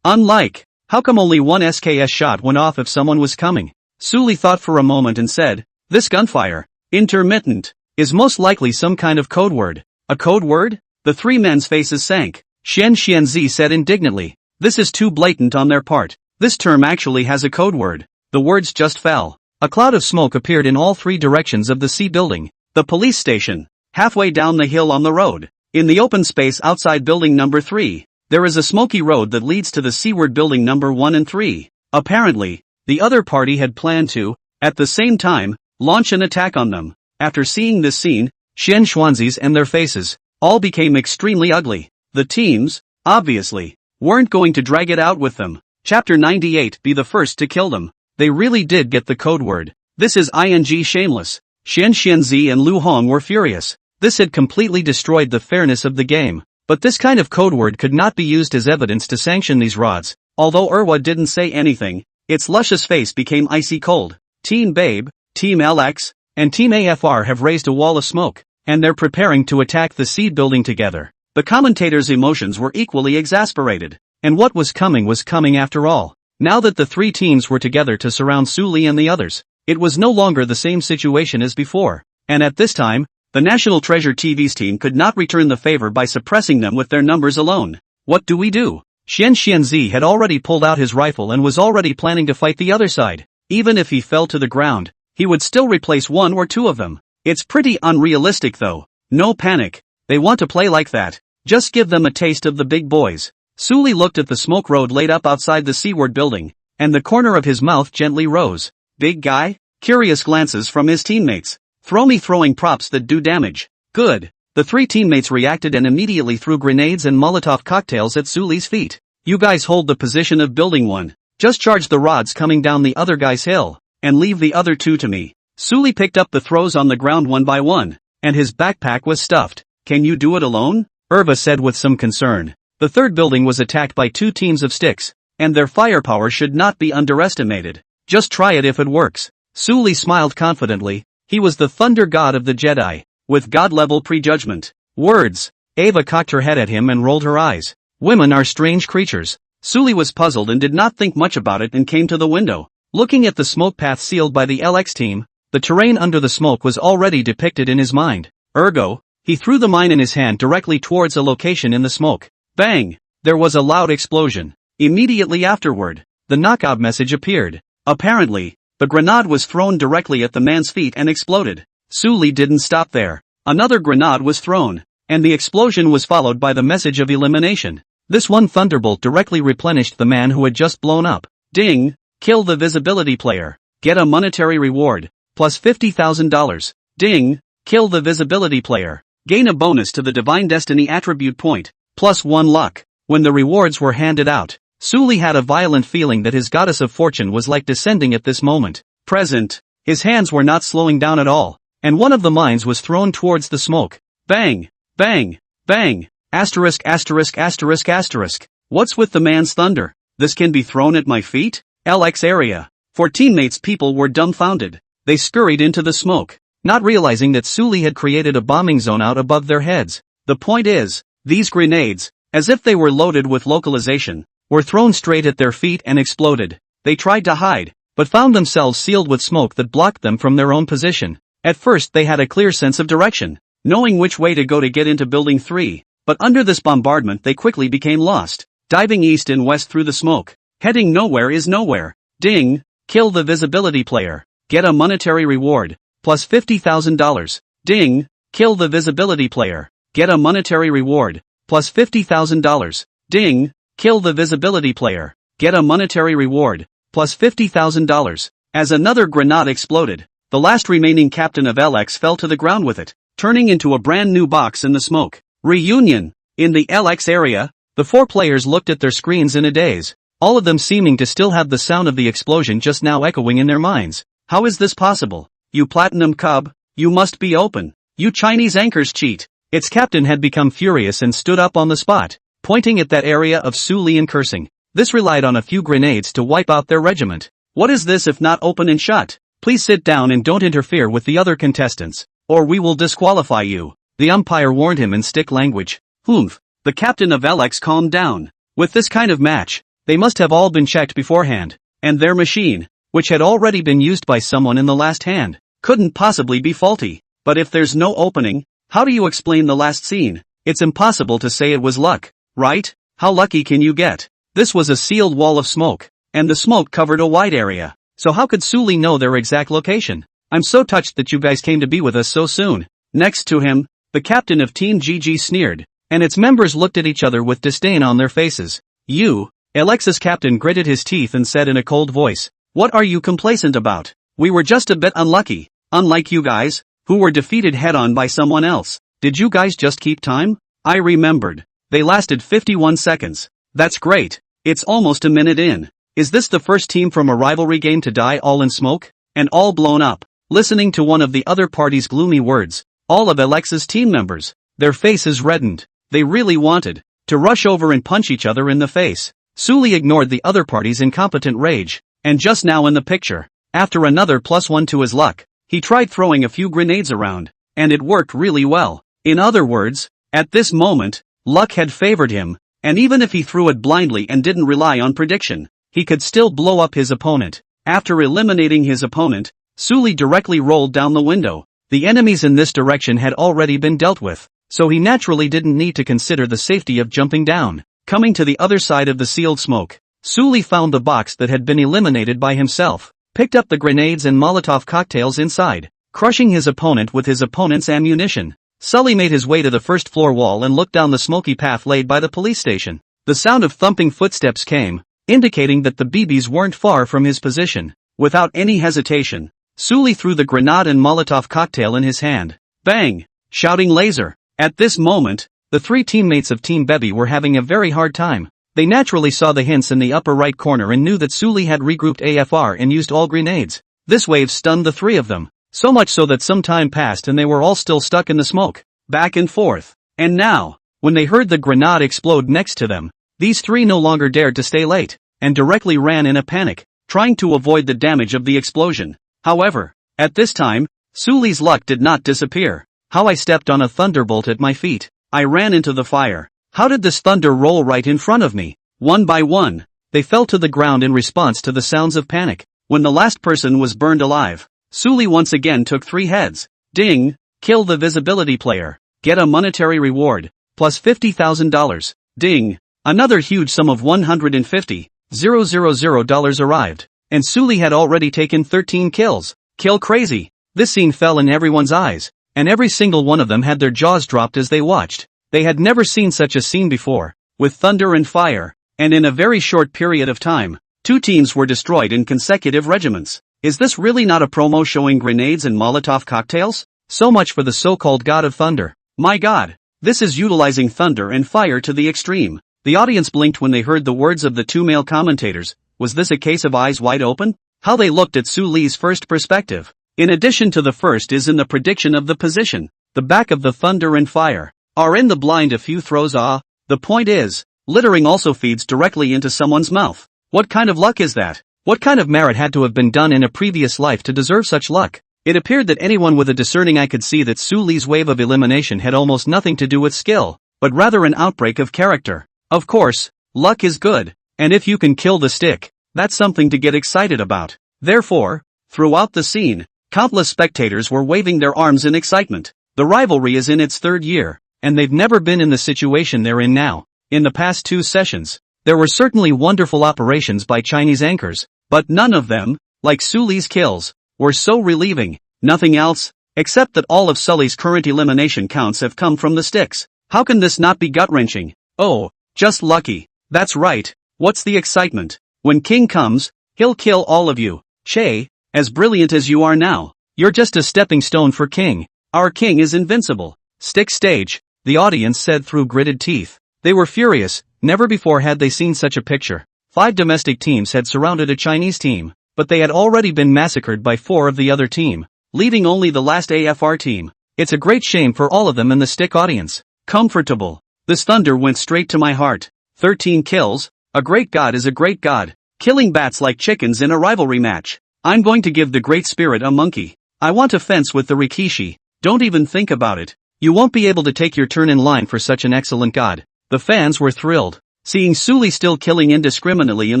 Unlike, how come only one SKS shot went off if someone was coming? Suli thought for a moment and said, this gunfire, intermittent, is most likely some kind of code word. A code word? The 3 men's faces sank. Xian Xianzi said indignantly, this is too blatant on their part. This term actually has a code word. The words just fell. A cloud of smoke appeared in all 3 directions of the C building. The police station. Halfway down the hill on the road. In the open space outside building number 3, there is a smoky road that leads to the C-word building number 1 and 3. Apparently, the other party had planned to, at the same time, launch an attack on them. After seeing this scene, Xian Xuanzi's and their faces, all became extremely ugly. The teams, obviously, weren't going to drag it out with them. Chapter 98, be the first to kill them. They really did get the code word. This is ing shameless. Xian Xianzi and Lu Hong were furious. This had completely destroyed the fairness of the game. But this kind of code word could not be used as evidence to sanction these rods. Although Irwa didn't say anything, its luscious face became icy cold. Team Babe, Team LX, and Team AFR have raised a wall of smoke, and they're preparing to attack the seed building together. The commentators' emotions were equally exasperated, and what was coming after all. Now that the 3 teams were together to surround Suli and the others, it was no longer the same situation as before, and at this time, the National Treasure TV's team could not return the favor by suppressing them with their numbers alone. What do we do? Xian Xianzi had already pulled out his rifle and was already planning to fight the other side. Even if he fell to the ground, he would still replace 1 or 2 of them. It's pretty unrealistic though. No panic. They want to play like that. Just give them a taste of the big boys. Suli looked at the smoke road laid up outside the C-word building, and the corner of his mouth gently rose. Big guy? Curious glances from his teammates. Throw me throwing props that do damage. Good. The 3 teammates reacted and immediately threw grenades and Molotov cocktails at Suli's feet. You guys hold the position of building 1. Just charge the rods coming down the other guy's hill, and leave the other 2 to me. Suli picked up the throws on the ground one by one, and his backpack was stuffed. Can you do it alone? Irva said with some concern. The 3rd building was attacked by 2 teams of sticks, and their firepower should not be underestimated. Just try it if it works. Suli smiled confidently. He was the thunder god of the Jedi, with god-level prejudgment. Words. Ava cocked her head at him and rolled her eyes. Women are strange creatures. Suli was puzzled and did not think much about it and came to the window. Looking at the smoke path sealed by the LX team, the terrain under the smoke was already depicted in his mind. Ergo, he threw the mine in his hand directly towards a location in the smoke. Bang! There was a loud explosion. Immediately afterward, the knockout message appeared. Apparently, the grenade was thrown directly at the man's feet and exploded. Sully didn't stop there. Another grenade was thrown, and the explosion was followed by the message of elimination. This one thunderbolt directly replenished the man who had just blown up. Ding! Kill the visibility player. Get a monetary reward, plus $50,000. Ding! Kill the visibility player. Gain a bonus to the Divine Destiny attribute point, plus 1 luck. When the rewards were handed out, Sully had a violent feeling that his goddess of fortune was like descending at this moment. Present. His hands were not slowing down at all, and one of the mines was thrown towards the smoke. Bang! Bang! Bang! Asterisk asterisk asterisk asterisk. What's with the man's thunder? This can be thrown at my feet? LX area. For teammates, people were dumbfounded. They scurried into the smoke, not realizing that Sully had created a bombing zone out above their heads. The point is, these grenades, as if they were loaded with localization, were thrown straight at their feet and exploded. They tried to hide, but found themselves sealed with smoke that blocked them from their own position. At first they had a clear sense of direction, knowing which way to go to get into Building 3, but under this bombardment they quickly became lost, diving east and west through the smoke. Heading nowhere is nowhere. Ding! Kill the visibility player. Get a monetary reward, plus $50,000. Ding! Kill the visibility player. Get a monetary reward, plus $50,000. Ding! Kill the visibility player. Get a monetary reward, plus $50,000. As another grenade exploded, the last remaining captain of LX fell to the ground with it, turning into a brand new box in the smoke. Reunion. In the LX area, the 4 players looked at their screens in a daze, all of them seeming to still have the sound of the explosion just now echoing in their minds. How is this possible? You Platinum Cub, you must be open. You Chinese anchors cheat. Its captain had become furious and stood up on the spot, pointing at that area of Sully and cursing. This relied on a few grenades to wipe out their regiment. What is this if not open and shut? Please sit down and don't interfere with the other contestants, or we will disqualify you, the umpire warned him in stick language. Humph. The captain of LX calmed down. With this kind of match, they must have all been checked beforehand, and their machine, which had already been used by someone in the last hand, couldn't possibly be faulty. But if there's no opening, how do you explain the last scene? It's impossible to say it was luck, right? How lucky can you get? This was a sealed wall of smoke, and the smoke covered a wide area. So how could Sully know their exact location? I'm so touched that you guys came to be with us so soon. Next to him, the captain of Team GG sneered, and its members looked at each other with disdain on their faces. You, LX's captain gritted his teeth and said in a cold voice, what are you complacent about? We were just a bit unlucky, unlike you guys, who were defeated head-on by someone else. Did you guys just keep time? I remembered. They lasted 51 seconds. That's great. It's almost a minute in. Is this the first team from a rivalry game to die all in smoke? And all blown up? Listening to one of the other party's gloomy words, all of Alexa's team members, their faces reddened. They really wanted to rush over and punch each other in the face. Sully ignored the other party's incompetent rage, and just now in the picture, after another +1 to his luck, he tried throwing a few grenades around, and it worked really well. In other words, at this moment, luck had favored him, and even if he threw it blindly and didn't rely on prediction, he could still blow up his opponent. After eliminating his opponent, Sully directly rolled down the window. The enemies in this direction had already been dealt with, so he naturally didn't need to consider the safety of jumping down. Coming to the other side of the sealed smoke, Sully found the box that had been eliminated by himself, picked up the grenades and Molotov cocktails inside, crushing his opponent with his opponent's ammunition. Sully made his way to the first floor wall and looked down the smoky path laid by the police station. The sound of thumping footsteps came, indicating that the BBs weren't far from his position. Without any hesitation, Sully threw the grenade and Molotov cocktail in his hand. Bang! Shouting laser. At this moment, the 3 teammates of Team Bebby were having a very hard time. They naturally saw the hints in the upper right corner and knew that Sully had regrouped AFR and used all grenades. This wave stunned the 3 of them, so much so that some time passed and they were all still stuck in the smoke, back and forth. And now, when they heard the grenade explode next to them, these 3 no longer dared to stay late, and directly ran in a panic, trying to avoid the damage of the explosion. However, at this time, Sully's luck did not disappear. How I stepped on a thunderbolt at my feet. I ran into the fire. How did this thunder roll right in front of me? One by one, they fell to the ground in response to the sounds of panic. When the last person was burned alive, Sully once again took 3 heads. Ding! Kill the visibility player. Get a monetary reward, plus $50,000. Ding! Another huge sum of $150,000 arrived. And Suli had already taken 13 kills. Kill crazy! This scene fell in everyone's eyes, and every single one of them had their jaws dropped as they watched. They had never seen such a scene before, with thunder and fire, and in a very short period of time, 2 teams were destroyed in consecutive regiments. Is this really not a promo showing grenades and Molotov cocktails? So much for the so-called God of Thunder. My God! This is utilizing thunder and fire to the extreme. The audience blinked when they heard the words of the 2 male commentators. Was this a case of eyes wide open? How they looked at Suli's first perspective. In addition to the first is in the prediction of the position. The back of the thunder and fire are in the blind a few throws. The point is, littering also feeds directly into someone's mouth. What kind of luck is that? What kind of merit had to have been done in a previous life to deserve such luck? It appeared that anyone with a discerning eye could see that Suli's wave of elimination had almost nothing to do with skill, but rather an outbreak of character. Of course, luck is good, and if you can kill the stick, that's something to get excited about. Therefore, throughout the scene, countless spectators were waving their arms in excitement. The rivalry is in its 3rd year, and they've never been in the situation they're in now. In the past 2 sessions, there were certainly wonderful operations by Chinese anchors, but none of them, like Suli's kills, were so relieving. Nothing else, except that all of Sully's current elimination counts have come from the sticks. How can this not be gut-wrenching? Oh, just lucky. That's right. What's the excitement? When King comes, he'll kill all of you. Che, as brilliant as you are now, you're just a stepping stone for King. Our King is invincible. Stick stage, the audience said through gritted teeth. They were furious. Never before had they seen such a picture. 5 domestic teams had surrounded a Chinese team, but they had already been massacred by 4 of the other team, leaving only the last AFR team. It's a great shame for all of them and the stick audience. Comfortable. This thunder went straight to my heart. 13 kills. A great god is a great god. Killing bats like chickens in a rivalry match. I'm going to give the Great Spirit a monkey. I want to fence with the Rikishi. Don't even think about it. You won't be able to take your turn in line for such an excellent god. The fans were thrilled, seeing Suli still killing indiscriminately in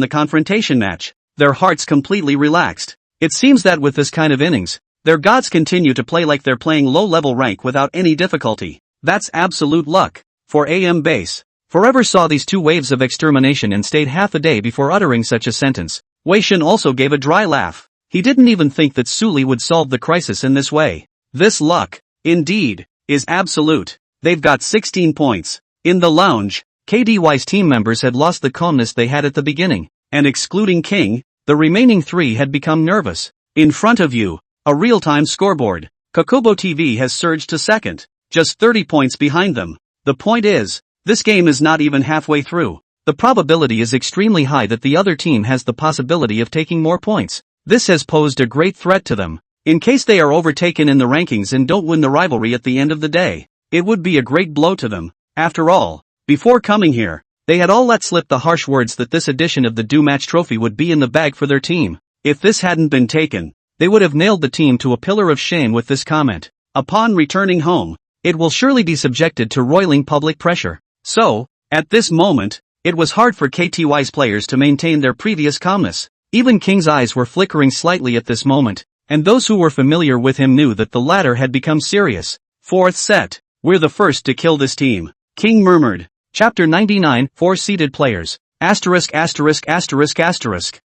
the confrontation match. Their hearts completely relaxed. It seems that with this kind of innings, their gods continue to play like they're playing low-level rank without any difficulty. That's absolute luck. For AM Base, forever saw these 2 waves of extermination and stayed half a day before uttering such a sentence. Wei Shen also gave a dry laugh. He didn't even think that Suli would solve the crisis in this way. This luck, indeed, is absolute. They've got 16 points. In the lounge, KDY's team members had lost the calmness they had at the beginning, and excluding King, the remaining 3 had become nervous. In front of you, a real-time scoreboard. Kokubo TV has surged to 2nd, just 30 points behind them. The point is, this game is not even halfway through. The probability is extremely high that the other team has the possibility of taking more points. This has posed a great threat to them. In case they are overtaken in the rankings and don't win the rivalry at the end of the day, it would be a great blow to them. After all, before coming here, they had all let slip the harsh words that this edition of the Do Match Trophy would be in the bag for their team. If this hadn't been taken, they would have nailed the team to a pillar of shame with this comment. Upon returning home, it will surely be subjected to roiling public pressure. So, at this moment, it was hard for KTY's players to maintain their previous calmness. Even King's eyes were flickering slightly at this moment, and those who were familiar with him knew that the latter had become serious. 4th set. We're the first to kill this team, King murmured. Chapter 99, 4 seeded players. Asterisk.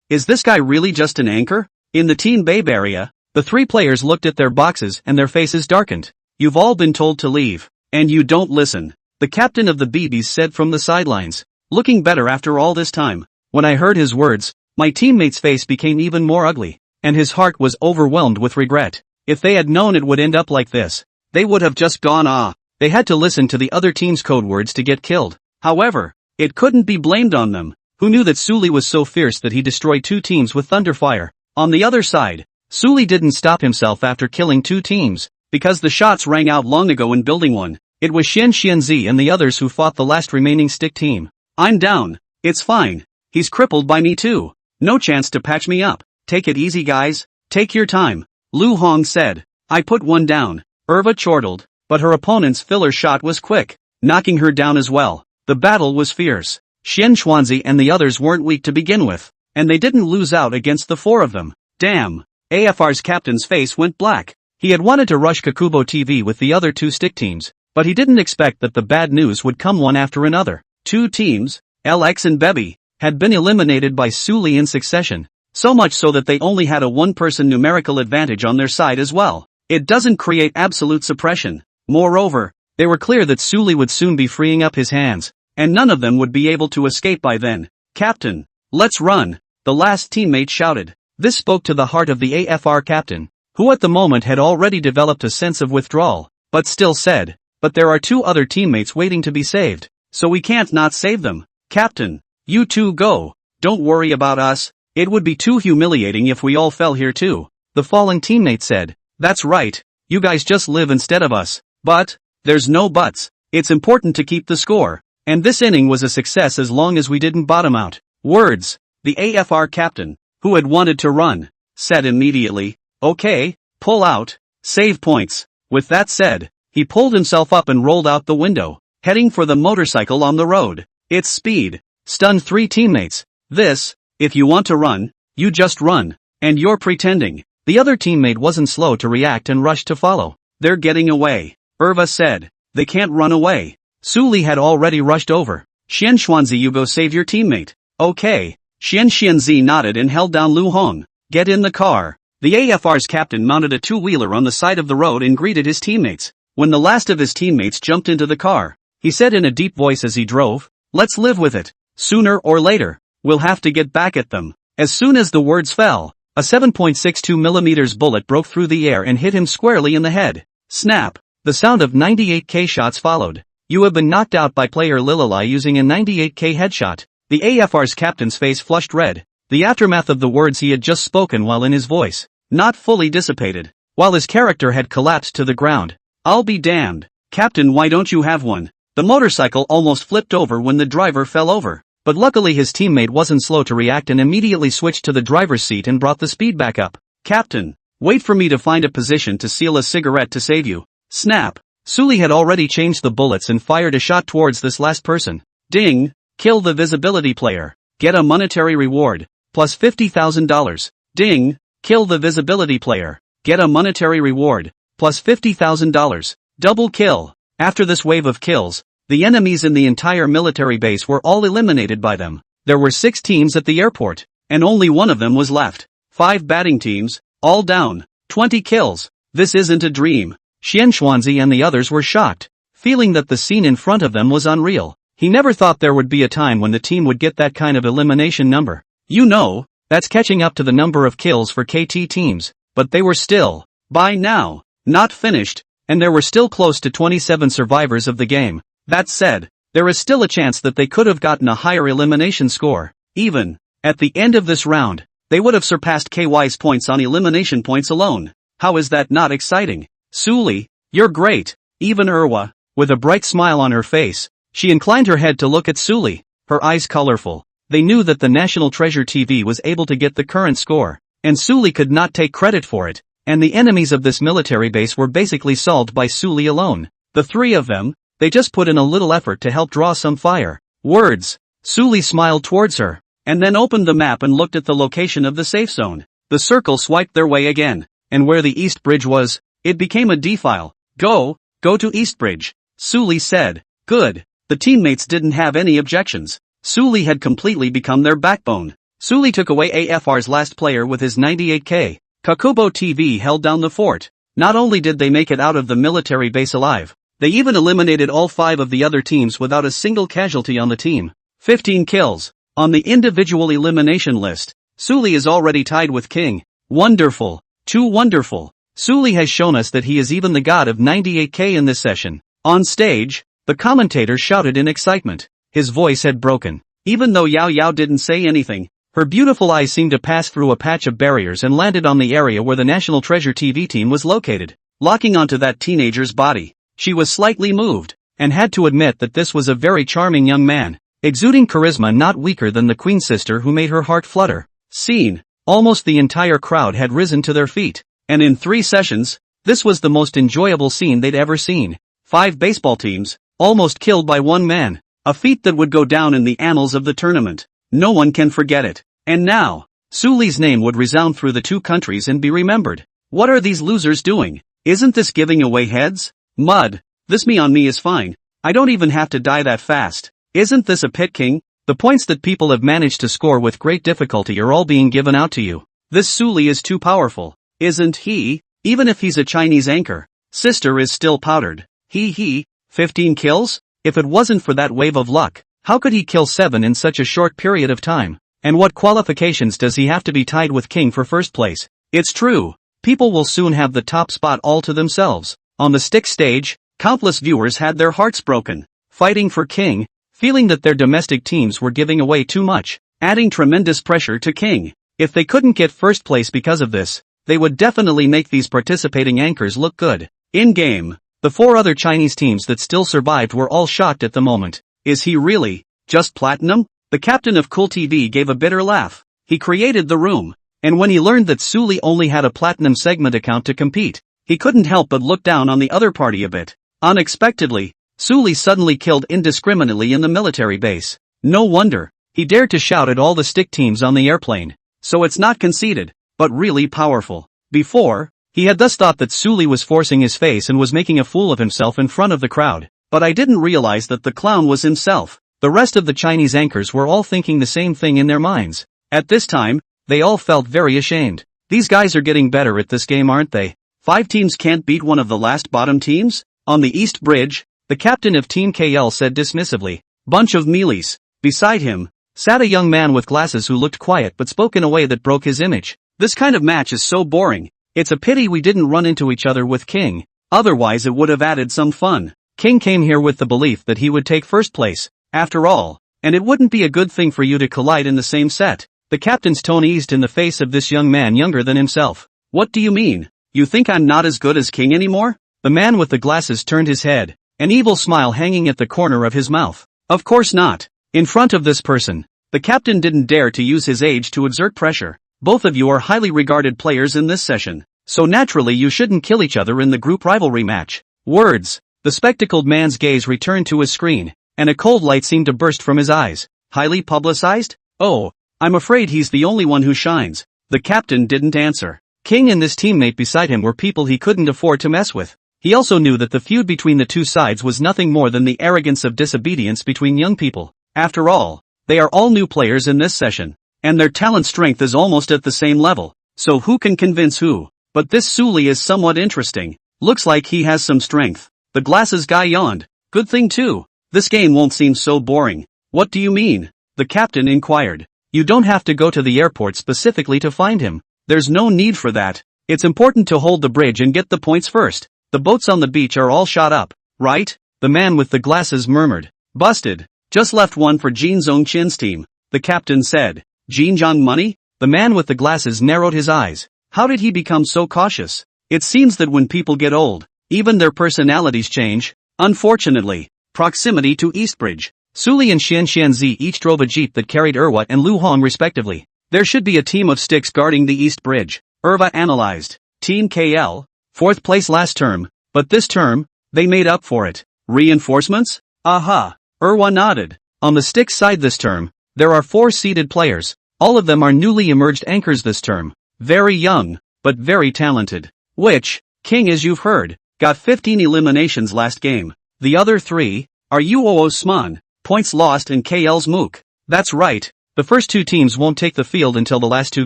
Is this guy really just an anchor? In the Teen Babe area, the 3 players looked at their boxes and their faces darkened. You've all been told to leave, and you don't listen, the captain of the BBs said from the sidelines, looking better after all this time. When I heard his words, my teammate's face became even more ugly, and his heart was overwhelmed with regret. If they had known it would end up like this, they would have just gone. They had to listen to the other team's code words to get killed. However, it couldn't be blamed on them, who knew that Suli was so fierce that he destroyed 2 teams with thunderfire. On the other side, Suli didn't stop himself after killing 2 teams, because the shots rang out long ago in Building 1. It was Shen Xianzi and the others who fought the last remaining stick team. I'm down. It's fine. He's crippled by me too. No chance to patch me up. Take it easy guys. Take your time. Lu Hong said. I put one down. Erva chortled, but her opponent's filler shot was quick, knocking her down as well. The battle was fierce. Shen Xuanzi and the others weren't weak to begin with, and they didn't lose out against the 4 of them. Damn. AFR's captain's face went black. He had wanted to rush Kokubo TV with the other 2 stick teams, but he didn't expect that the bad news would come one after another. Two teams, LX and Bebby, had been eliminated by Suli in succession, so much so that they only had a one-person numerical advantage on their side as well. It doesn't create absolute suppression. Moreover, they were clear that Suli would soon be freeing up his hands, and none of them would be able to escape by then. "Captain, let's run," the last teammate shouted. This spoke to the heart of the AFR captain, who at the moment had already developed a sense of withdrawal, but still said, "But there are two other teammates waiting to be saved, so we can't not save them. Captain, you two go, don't worry about us, it would be too humiliating if we all fell here too." The falling teammate said, "That's right, you guys just live instead of us." But, there's no buts, it's important to keep the score, and this inning was a success as long as we didn't bottom out. Words, the AFR captain, who had wanted to run, said immediately, "Okay, pull out, save points." With that said, he pulled himself up and rolled out the window, heading for the motorcycle on the road. Its speed stunned three teammates. "This, if you want to run, you just run, and you're pretending." The other teammate wasn't slow to react and rushed to follow. "They're getting away," Irva said. "They can't run away." Suli had already rushed over. "Xianxuanzi, you go save your teammate." "Okay." Xianxianzi nodded and held down Lu Hong. "Get in the car." The AFR's captain mounted a two-wheeler on the side of the road and greeted his teammates. When the last of his teammates jumped into the car, he said in a deep voice as he drove, "Let's live with it. Sooner or later, we'll have to get back at them." As soon as the words fell, a 7.62mm bullet broke through the air and hit him squarely in the head. Snap! The sound of 98k shots followed. "You have been knocked out by player Lililai using a 98k headshot." The AFR's captain's face flushed red, the aftermath of the words he had just spoken while in his voice, not fully dissipated, while his character had collapsed to the ground. "I'll be damned. Captain, why don't you have one?" The motorcycle almost flipped over when the driver fell over, but luckily his teammate wasn't slow to react and immediately switched to the driver's seat and brought the speed back up. "Captain, wait for me to find a position to seal a cigarette to save you." Snap! Suli had already changed the bullets and fired a shot towards this last person. Ding! Kill the visibility player. Get a monetary reward, plus $50,000. Ding! Kill the visibility player. Get a monetary reward, plus $50,000. Double kill. After this wave of kills, the enemies in the entire military base were all eliminated by them. There were 6 teams at the airport, and only one of them was left. 5 batting teams, all down. 20 kills. This isn't a dream. Xianxuanzi and the others were shocked, feeling that the scene in front of them was unreal. He never thought there would be a time when the team would get that kind of elimination number. You know, that's catching up to the number of kills for KT teams, but they were still, by now, not finished, and there were still close to 27 survivors of the game. That said, there is still a chance that they could have gotten a higher elimination score. Even, at the end of this round, they would have surpassed KY's points on elimination points alone. How is that not exciting? Suli, you're great. Even Irwa, with a bright smile on her face, she inclined her head to look at Suli, her eyes colorful. They knew that the National Treasure TV was able to get the current score, and Suli could not take credit for it, and the enemies of this military base were basically solved by Suli alone. The 3 of them, they just put in a little effort to help draw some fire. Words. Suli smiled towards her, and then opened the map and looked at the location of the safe zone. The circle swiped their way again, and where the East Bridge was, it became a defile. Go to East Bridge, Suli said. Good. The teammates didn't have any objections. Suli had completely become their backbone. Suli took away AFR's last player with his 98k. Kakubo TV held down the fort. Not only did they make it out of the military base alive, they even eliminated all 5 of the other teams without a single casualty on the team. 15 kills. On the individual elimination list, Suli is already tied with King. Wonderful. Too wonderful. Suli has shown us that he is even the god of 98k in this session. On stage, the commentator shouted in excitement. His voice had broken. Even though Yao Yao didn't say anything, her beautiful eyes seemed to pass through a patch of barriers and landed on the area where the National Treasure TV team was located. Locking onto that teenager's body, she was slightly moved, and had to admit that this was a very charming young man, exuding charisma not weaker than the Queen sister who made her heart flutter. Scene. Almost the entire crowd had risen to their feet, and in 3 sessions, this was the most enjoyable scene they'd ever seen. 5 baseball teams, almost killed by 1 man, a feat that would go down in the annals of the tournament. No one can forget it. And now, Suli's name would resound through the 2 countries and be remembered. What are these losers doing? Isn't this giving away heads? Mud. This me on me is fine. I don't even have to die that fast. Isn't this a pit, King? The points that people have managed to score with great difficulty are all being given out to you. This Suli is too powerful, isn't he? Even if he's a Chinese anchor, sister is still powdered. 15 kills? If it wasn't for that wave of luck, how could he kill 7 in such a short period of time? And what qualifications does he have to be tied with King for first place? It's true, people will soon have the top spot all to themselves. On the stick stage, countless viewers had their hearts broken, fighting for King, feeling that their domestic teams were giving away too much, adding tremendous pressure to King. If they couldn't get first place because of this, they would definitely make these participating anchors look good. In-game, the 4 other Chinese teams that still survived were all shocked at the moment. Is he really just platinum? The captain of Cool TV gave a bitter laugh. He created the room, and when he learned that Suli only had a platinum segment account to compete, he couldn't help but look down on the other party a bit. Unexpectedly, Suli suddenly killed indiscriminately in the military base. No wonder, he dared to shout at all the stick teams on the airplane. So it's not conceited, but really powerful. Before, he had thus thought that Suli was forcing his face and was making a fool of himself in front of the crowd. But I didn't realize that the clown was himself. The rest of the Chinese anchors were all thinking the same thing in their minds. At this time, they all felt very ashamed. These guys are getting better at this game, aren't they? 5 teams can't beat one of the last bottom teams? On the East Bridge, the captain of Team KL said dismissively. Bunch of mealies. Beside him, sat a young man with glasses who looked quiet but spoke in a way that broke his image. This kind of match is so boring. It's a pity we didn't run into each other with King. Otherwise it would have added some fun. King came here with the belief that he would take first place, after all, and it wouldn't be a good thing for you to collide in the same set. The captain's tone eased in the face of this young man younger than himself. What do you mean? You think I'm not as good as King anymore? The man with the glasses turned his head, an evil smile hanging at the corner of his mouth. Of course not. In front of this person, the captain didn't dare to use his age to exert pressure. Both of you are highly regarded players in this session, so naturally you shouldn't kill each other in the group rivalry match. Words. The spectacled man's gaze returned to his screen, and a cold light seemed to burst from his eyes. Highly publicized? Oh, I'm afraid he's the only one who shines. The captain didn't answer. King and this teammate beside him were people he couldn't afford to mess with. He also knew that the feud between the two sides was nothing more than the arrogance of disobedience between young people. After all, they are all new players in this session, and their talent strength is almost at the same level. So who can convince who? But this Suli is somewhat interesting. Looks like he has some strength. The glasses guy yawned. Good thing too. This game won't seem so boring. What do you mean? The captain inquired. You don't have to go to the airport specifically to find him. There's no need for that. It's important to hold the bridge and get the points first. The boats on the beach are all shot up, right? The man with the glasses murmured. Busted. Just left one for Jin Zhongqin's team. The captain said. Jin Zhong money? The man with the glasses narrowed his eyes. How did he become so cautious? It seems that when people get old, even their personalities change. Unfortunately, proximity to Eastbridge. Suli and Xian Xianzi each drove a jeep that carried Erwa and Lu Hong respectively. There should be a team of sticks guarding the East Bridge. Erwa analyzed. Team KL, 4th place last term, but this term, they made up for it. Reinforcements? Aha. Erwa nodded. On the sticks side this term, there are 4 seeded players. All of them are newly emerged anchors this term. Very young, but very talented. Which, King as you've heard, got 15 eliminations last game. The other 3 are Uo Osman, points lost and KL's Mook. That's right, the first 2 teams won't take the field until the last 2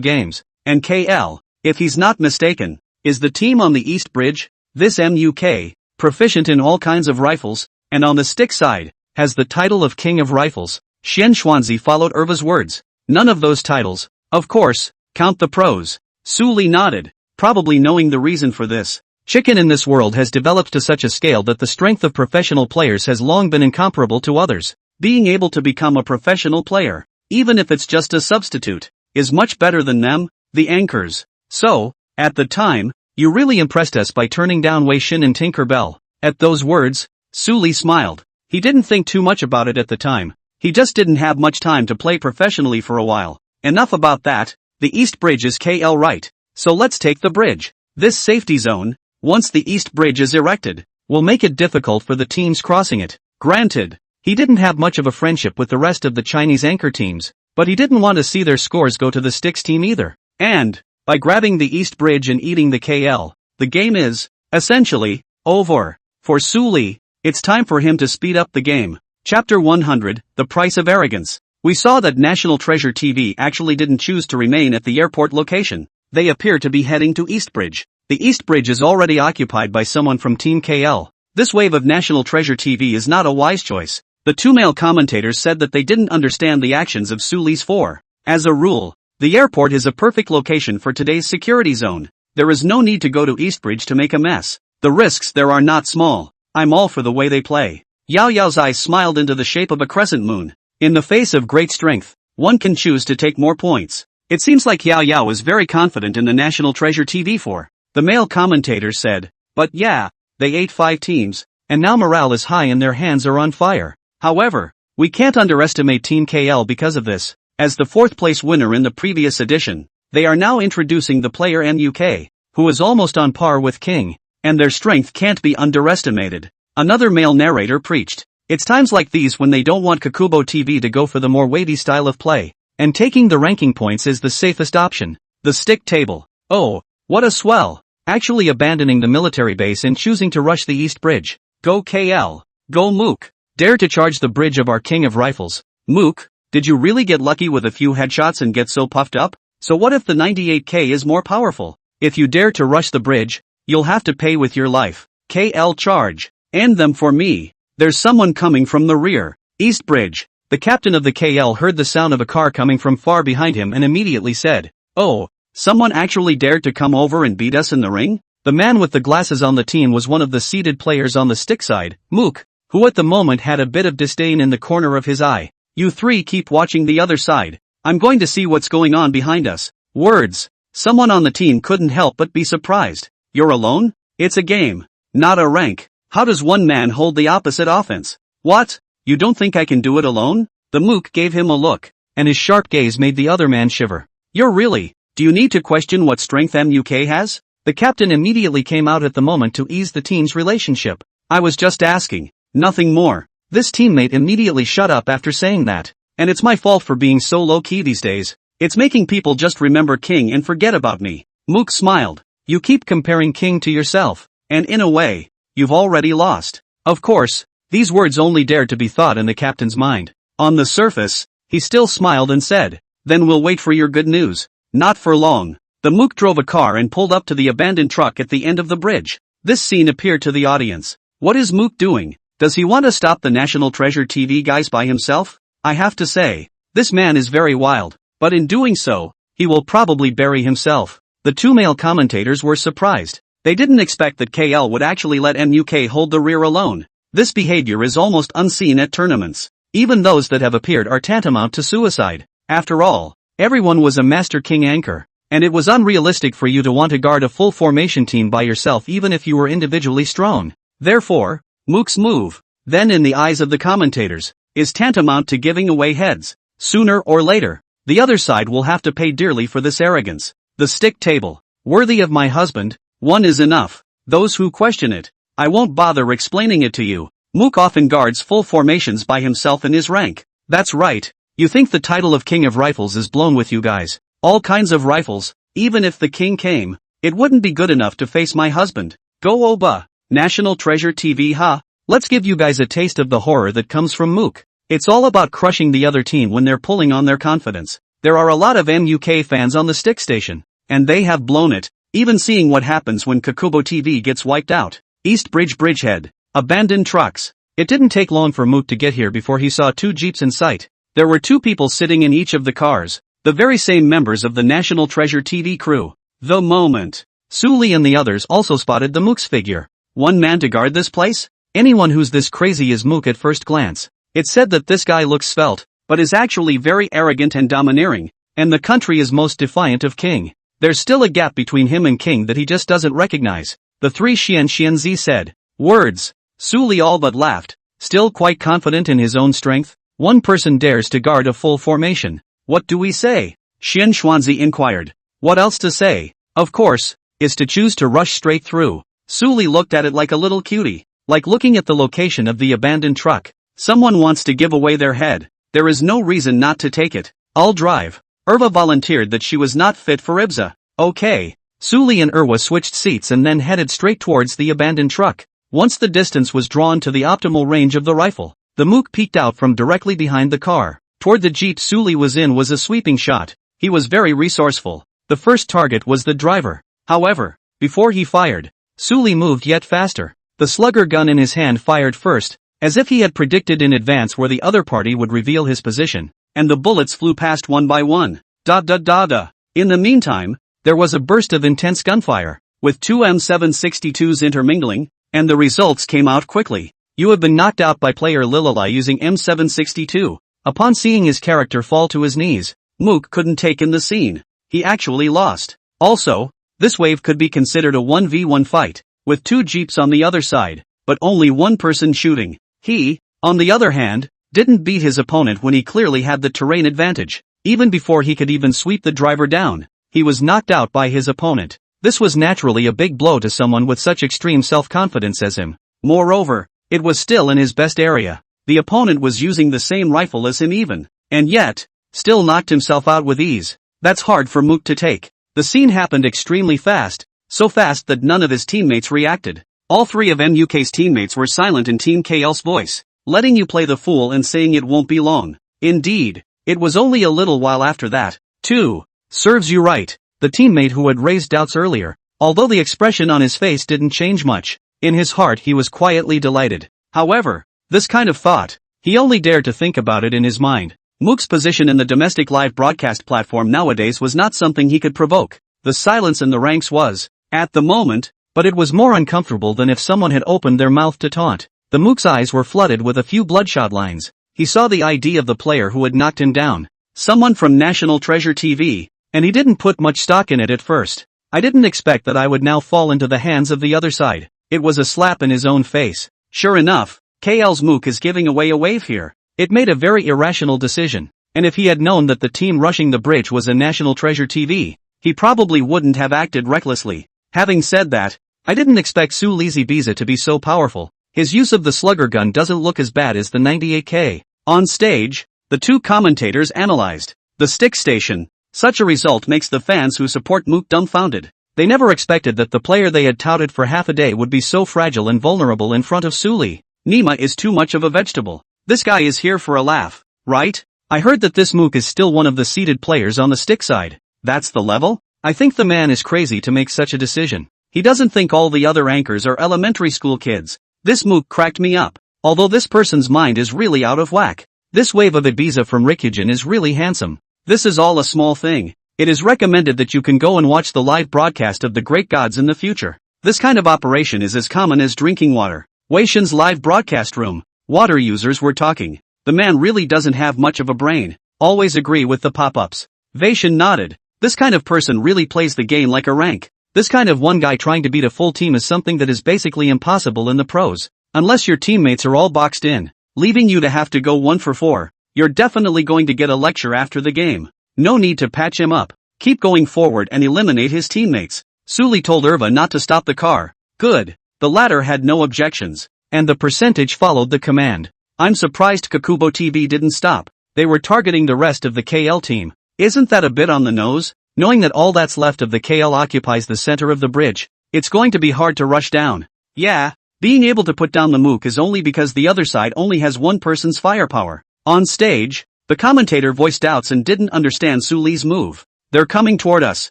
games. And KL, if he's not mistaken, is the team on the East Bridge. This MUK, proficient in all kinds of rifles, and on the stick side, has the title of King of Rifles. Xian Xuanzi followed Erva's words. None of those titles, of course, count the pros. Suli nodded, probably knowing the reason for this. Chicken in this world has developed to such a scale that the strength of professional players has long been incomparable to others. Being able to become a professional player, even if it's just a substitute, is much better than them, the anchors. So, at the time, you really impressed us by turning down Wei Xin and Tinkerbell. At those words, Suli smiled. He didn't think too much about it at the time. He just didn't have much time to play professionally for a while. Enough about that. The East Bridge is KL right. So let's take the bridge. This safety zone, once the East Bridge is erected, will make it difficult for the teams crossing it. Granted, he didn't have much of a friendship with the rest of the Chinese anchor teams, but he didn't want to see their scores go to the Sticks team either. And, by grabbing the East Bridge and eating the KL, the game is, essentially, over. For Suli, it's time for him to speed up the game. Chapter 100, The Price of Arrogance. We saw that National Treasure TV actually didn't choose to remain at the airport location. They appear to be heading to Eastbridge. The East Bridge is already occupied by someone from Team KL. This wave of National Treasure TV is not a wise choice. The two male commentators said that they didn't understand the actions of Suli's 4. As a rule, the airport is a perfect location for today's security zone. There is no need to go to Eastbridge to make a mess. The risks there are not small. I'm all for the way they play. Yao Yao's eyes smiled into the shape of a crescent moon. In the face of great strength, one can choose to take more points. It seems like Yao Yao is very confident in the National Treasure TV 4. The male commentator said, but yeah, they ate 5 teams, and now morale is high and their hands are on fire. However, we can't underestimate Team KL because of this. As the 4th place winner in the previous edition, they are now introducing the player NUK, who is almost on par with King, and their strength can't be underestimated. Another male narrator preached. It's times like these when they don't want Kakubo TV to go for the more wavy style of play, and taking the ranking points is the safest option. The stick table. Oh, what a swell. Actually abandoning the military base and choosing to rush the East Bridge. Go KL. Go Mook. Dare to charge the bridge of our king of rifles. Mook, did you really get lucky with a few headshots and get so puffed up? So what if the 98K is more powerful? If you dare to rush the bridge, you'll have to pay with your life. KL charge. End them for me. There's someone coming from the rear. East Bridge. The captain of the KL heard the sound of a car coming from far behind him and immediately said, oh, someone actually dared to come over and beat us in the ring? The man with the glasses on the team was one of the seated players on the stick side, Mook, who at the moment had a bit of disdain in the corner of his eye. You three keep watching the other side. I'm going to see what's going on behind us. Words. Someone on the team couldn't help but be surprised. You're alone? It's a game, not a rank. How does one man hold the opposite offense? What? You don't think I can do it alone? The Mook gave him a look, and his sharp gaze made the other man shiver. You're really? Do you need to question what strength MUK has? The captain immediately came out at the moment to ease the team's relationship. I was just asking, nothing more. This teammate immediately shut up after saying that. And it's my fault for being so low-key these days. It's making people just remember King and forget about me. Mook smiled. You keep comparing King to yourself, and in a way, you've already lost. Of course, these words only dared to be thought in the captain's mind. On the surface, he still smiled and said, then we'll wait for your good news. Not for long. The Mook drove a car and pulled up to the abandoned truck at the end of the bridge. This scene appeared to the audience. What is Mook doing? Does he want to stop the National Treasure TV guys by himself? I have to say, this man is very wild, but in doing so, he will probably bury himself. The two male commentators were surprised. They didn't expect that KL would actually let MUK hold the rear alone. This behavior is almost unseen at tournaments. Even those that have appeared are tantamount to suicide. After all, everyone was a Master King anchor, and it was unrealistic for you to want to guard a full formation team by yourself even if you were individually strong. Therefore, Mook's move, then in the eyes of the commentators, is tantamount to giving away heads. Sooner or later, the other side will have to pay dearly for this arrogance. The stick table. Worthy of my husband. One is enough. Those who question it, I won't bother explaining it to you. Mook often guards full formations by himself in his rank. That's right. You think the title of King of Rifles is blown with you guys. All kinds of rifles. Even if the king came, it wouldn't be good enough to face my husband. Go Oba. National Treasure TV huh? Let's give you guys a taste of the horror that comes from Mook. It's all about crushing the other team when they're pulling on their confidence. There are a lot of MUK fans on the stick station, and they have blown it. Even seeing what happens when Kakubo TV gets wiped out. East Bridge Bridgehead. Abandoned trucks. It didn't take long for Mook to get here before he saw 2 jeeps in sight. There were 2 people sitting in each of the cars, the very same members of the National Treasure TV crew. The moment. Suli and the others also spotted the Mook's figure. One man to guard this place? Anyone who's this crazy is Mook at first glance. It's said that this guy looks svelte, but is actually very arrogant and domineering, and the country is most defiant of King. There's still a gap between him and King that he just doesn't recognize. The 3 Xianzi said. Words. Suli all but laughed. Still quite confident in his own strength, one person dares to guard a full formation. What do we say? Xian Xuanzi inquired. What else to say? Of course, is to choose to rush straight through. Suli looked at it like a little cutie, like looking at the location of the abandoned truck. Someone wants to give away their head. There is no reason not to take it. I'll drive. Irva volunteered that she was not fit for Ibza. Okay. Suli and Irwa switched seats and then headed straight towards the abandoned truck. Once the distance was drawn to the optimal range of the rifle, The mook peeked out from directly behind the car. Toward the jeep Suli was in was a sweeping shot. He was very resourceful. The first target was the driver. However, before he fired, Suli moved yet faster. The slugger gun in his hand fired first, as if he had predicted in advance where the other party would reveal his position, and the bullets flew past one by one. In the meantime, there was a burst of intense gunfire, with two M762s intermingling, and the results came out quickly. You have been knocked out by player Lilala using M762. Upon seeing his character fall to his knees, Mook couldn't take in the scene. He actually lost. Also, this wave could be considered a 1v1 fight, with two jeeps on the other side, but only one person shooting. He, on the other hand, didn't beat his opponent when he clearly had the terrain advantage. Even before he could even sweep the driver down, he was knocked out by his opponent. This was naturally a big blow to someone with such extreme self-confidence as him. Moreover, it was still in his best area. The opponent was using the same rifle as him even, and yet, still knocked himself out with ease. That's hard for Mook to take. The scene happened extremely fast, so fast that none of his teammates reacted. All three of MUK's teammates were silent in Team KL's voice, letting you play the fool and saying it won't be long. Indeed, it was only a little while after that. 2. Serves you right. The teammate who had raised doubts earlier, although the expression on his face didn't change much, in his heart he was quietly delighted. However, this kind of thought, he only dared to think about it in his mind. Mook's position in the domestic live broadcast platform nowadays was not something he could provoke. The silence in the ranks was, at the moment, but it was more uncomfortable than if someone had opened their mouth to taunt. The Mook's eyes were flooded with a few bloodshot lines. He saw the ID of the player who had knocked him down. Someone from National Treasure TV, and he didn't put much stock in it at first. I didn't expect that I would now fall into the hands of the other side. It was a slap in his own face. Sure enough, KL's Mook is giving away a wave here. It made a very irrational decision, and if he had known that the team rushing the bridge was a National Treasure TV, he probably wouldn't have acted recklessly. Having said that, I didn't expect Sulizi Biza to be so powerful. His use of the slugger gun doesn't look as bad as the 98K. On stage, the two commentators analyzed the stick station. Such a result makes the fans who support Mook dumbfounded. They never expected that the player they had touted for half a day would be so fragile and vulnerable in front of Suli. Nima is too much of a vegetable. This guy is here for a laugh, right? I heard that this Mook is still one of the seeded players on the stick side. That's the level? I think the man is crazy to make such a decision. He doesn't think all the other anchors are elementary school kids. This Mook cracked me up. Although this person's mind is really out of whack. This wave of Ibiza from Rikujin is really handsome. This is all a small thing. It is recommended that you can go and watch the live broadcast of the Great Gods in the future. This kind of operation is as common as drinking water. Weishan's live broadcast room. Water users were talking. The man really doesn't have much of a brain. Always agree with the pop-ups. Weishan nodded. This kind of person really plays the game like a rank. This kind of one guy trying to beat a full team is something that is basically impossible in the pros. Unless your teammates are all boxed in, leaving you to have to go 1 for 4. You're definitely going to get a lecture after the game. No need to patch him up. Keep going forward and eliminate his teammates. Suli told Irva not to stop the car. Good. The latter had no objections, and the percentage followed the command. I'm surprised Kakubo TV didn't stop. They were targeting the rest of the KL team. Isn't that a bit on the nose? Knowing that all that's left of the KL occupies the center of the bridge, it's going to be hard to rush down. Yeah, being able to put down the Mook is only because the other side only has one person's firepower. On stage, the commentator voiced doubts and didn't understand Suli's move. They're coming toward us,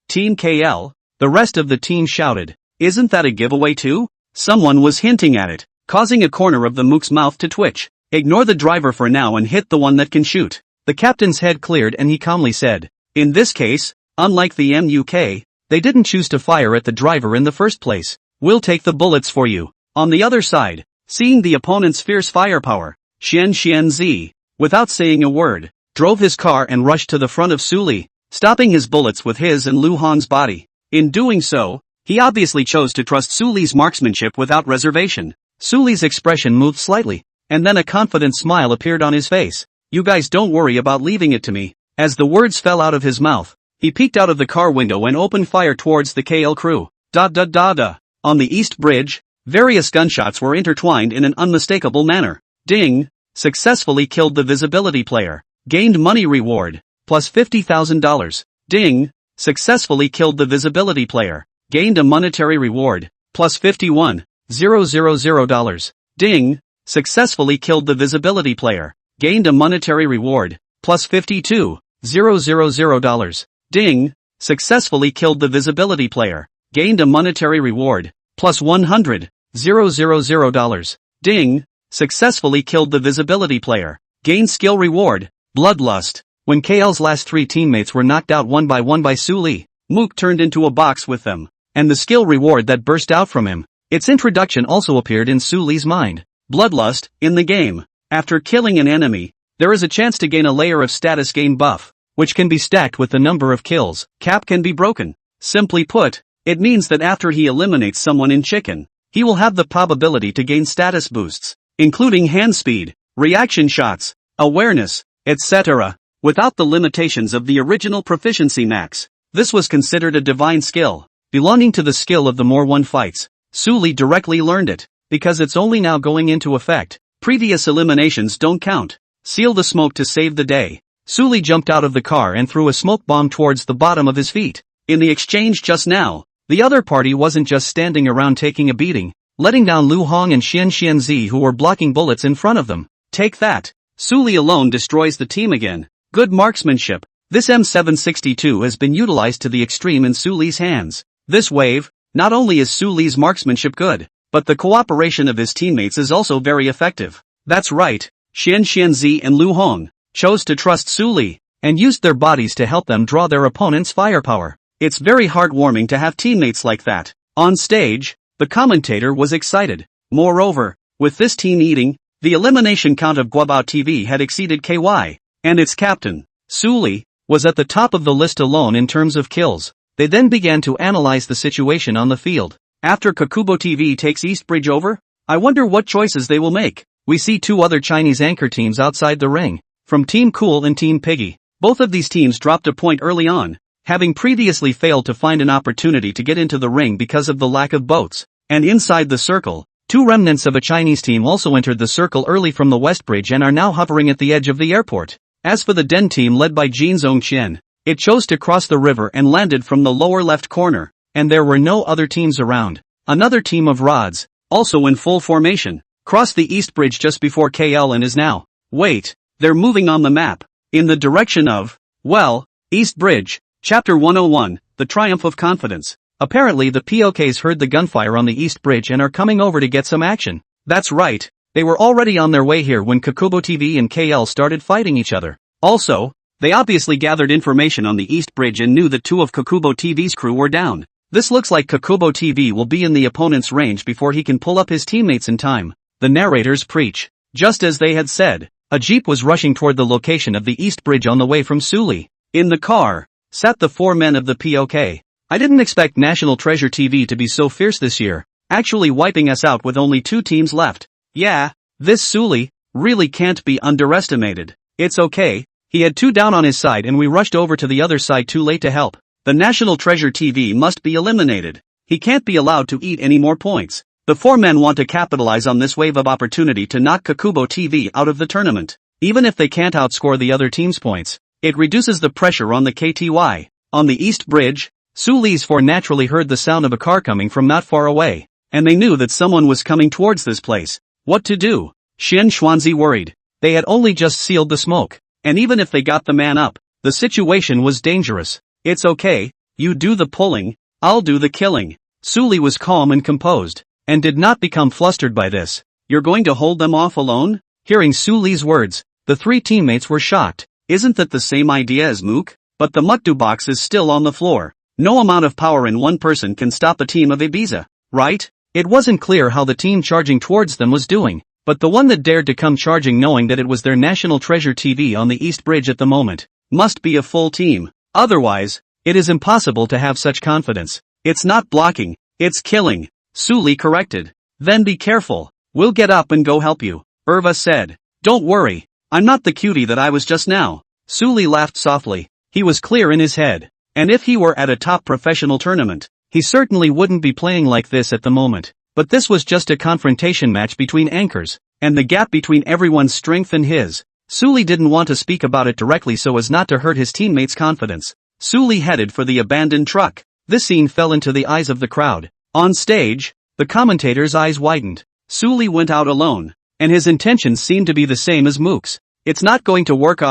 Team KL. The rest of the team shouted. Isn't that a giveaway too? Someone was hinting at it, causing a corner of the Mook's mouth to twitch. Ignore the driver for now and hit the one that can shoot. The captain's head cleared and he calmly said, in this case, unlike the MUK, they didn't choose to fire at the driver in the first place. We'll take the bullets for you. On the other side, seeing the opponent's fierce firepower, Xian Zi, without saying a word, drove his car and rushed to the front of Suli, stopping his bullets with his and Lu Han's body. In doing so, he obviously chose to trust Suli's marksmanship without reservation. Suli's expression moved slightly, and then a confident smile appeared on his face. You guys don't worry about leaving it to me. As the words fell out of his mouth, he peeked out of the car window and opened fire towards the KL crew. On the East Bridge, various gunshots were intertwined in an unmistakable manner. Ding! Successfully killed the visibility player. Gained money reward, plus $50,000. Ding! Successfully killed the visibility player. Gained a monetary reward, plus $51,000. Ding! successfully killed the visibility player. Gained a monetary reward, plus $52,000. Ding, successfully killed the visibility player. Gained a monetary reward, plus $100,000. Ding, successfully killed the visibility player. Gained skill reward, bloodlust. When KL's last 3 teammates were knocked out one by Su Li, Mook turned into a box with them. And the skill reward that burst out from him, its introduction also appeared in Su Li's mind. Bloodlust, in the game. After killing an enemy, there is a chance to gain a layer of status gain buff, which can be stacked with the number of kills. Cap can be broken. Simply put, it means that after he eliminates someone in chicken, he will have the probability to gain status boosts, including hand speed, reaction shots, awareness, etc., without the limitations of the original proficiency max. This was considered a divine skill, belonging to the skill of the more one fights. Su Li directly learned it, because it's only now going into effect. Previous eliminations don't count. Seal the smoke to save the day. Su Li jumped out of the car and threw a smoke bomb towards the bottom of his feet. In the exchange just now, the other party wasn't just standing around taking a beating, letting down Lu Hong and Xianzi who were blocking bullets in front of them. Take that. Su Li alone destroys the team again. Good marksmanship. This M762 has been utilized to the extreme in Su Li's hands. This wave, not only is Su Li's marksmanship good, but the cooperation of his teammates is also very effective. That's right, Xianzi and Lu Hong chose to trust Su Li, and used their bodies to help them draw their opponent's firepower. It's very heartwarming to have teammates like that. On stage, the commentator was excited. Moreover, with this team eating, the elimination count of Guabao TV had exceeded KY, and its captain, Su Li, was at the top of the list alone in terms of kills. They then began to analyze the situation on the field. After Kakubo TV takes East Bridge over, I wonder what choices they will make. We see 2 other Chinese anchor teams outside the ring, from Team Cool and Team Piggy. Both of these teams dropped a point early on, having previously failed to find an opportunity to get into the ring because of the lack of boats. And inside the circle, 2 remnants of a Chinese team also entered the circle early from the West Bridge and are now hovering at the edge of the airport. As for the Den team led by Jin Zongqian, it chose to cross the river and landed from the lower left corner, and there were no other teams around. Another team of rods, also in full formation, crossed the East Bridge just before KL and is now, wait, they're moving on the map, in the direction of, well, East Bridge. Chapter 101, The Triumph of Confidence. Apparently the POKs heard the gunfire on the East Bridge and are coming over to get some action. That's right, they were already on their way here when Kakubo TV and KL started fighting each other. Also, they obviously gathered information on the East Bridge and knew that 2 of Kakubo TV's crew were down. This looks like Kakubo TV will be in the opponent's range before he can pull up his teammates in time. The narrators preach. Just as they had said, a jeep was rushing toward the location of the East Bridge on the way from Su Li. In the car sat the 4 men of the POK. I didn't expect National Treasure TV to be so fierce this year, actually wiping us out with only 2 teams left. Yeah, this Su Li really can't be underestimated. It's okay, he had 2 down on his side and we rushed over to the other side too late to help. The National Treasure TV must be eliminated. He can't be allowed to eat any more points. The 4 men want to capitalize on this wave of opportunity to knock Kakubo TV out of the tournament. Even if they can't outscore the other team's points, it reduces the pressure on the KTY. On the East Bridge, Su Li's 4 naturally heard the sound of a car coming from not far away, and they knew that someone was coming towards this place. What to do? Xin Xuanzi worried. They had only just sealed the smoke, and even if they got the man up, the situation was dangerous. It's okay, you do the pulling, I'll do the killing. Su Li was calm and composed, and did not become flustered by this. You're going to hold them off alone? Hearing Su Li's words, the 3 teammates were shocked. Isn't that the same idea as Mook? But the Mutdu box is still on the floor. No amount of power in one person can stop a team of Ibiza, right? It wasn't clear how the team charging towards them was doing, but the one that dared to come charging knowing that it was their National Treasure TV on the East Bridge at the moment, must be a full team. Otherwise, it is impossible to have such confidence. It's not blocking, it's killing, Su Li corrected. Then be careful, we'll get up and go help you, Irva said. Don't worry, I'm not the cutie that I was just now. Su Li laughed softly. He was clear in his head. And if he were at a top professional tournament, he certainly wouldn't be playing like this at the moment. But this was just a confrontation match between anchors, and the gap between everyone's strength and his. Su Li didn't want to speak about it directly so as not to hurt his teammates' confidence. Su Li headed for the abandoned truck. This scene fell into the eyes of the crowd. On stage, the commentator's eyes widened. Su Li went out alone. and his intentions seem to be the same as Mook's. It's not going to work.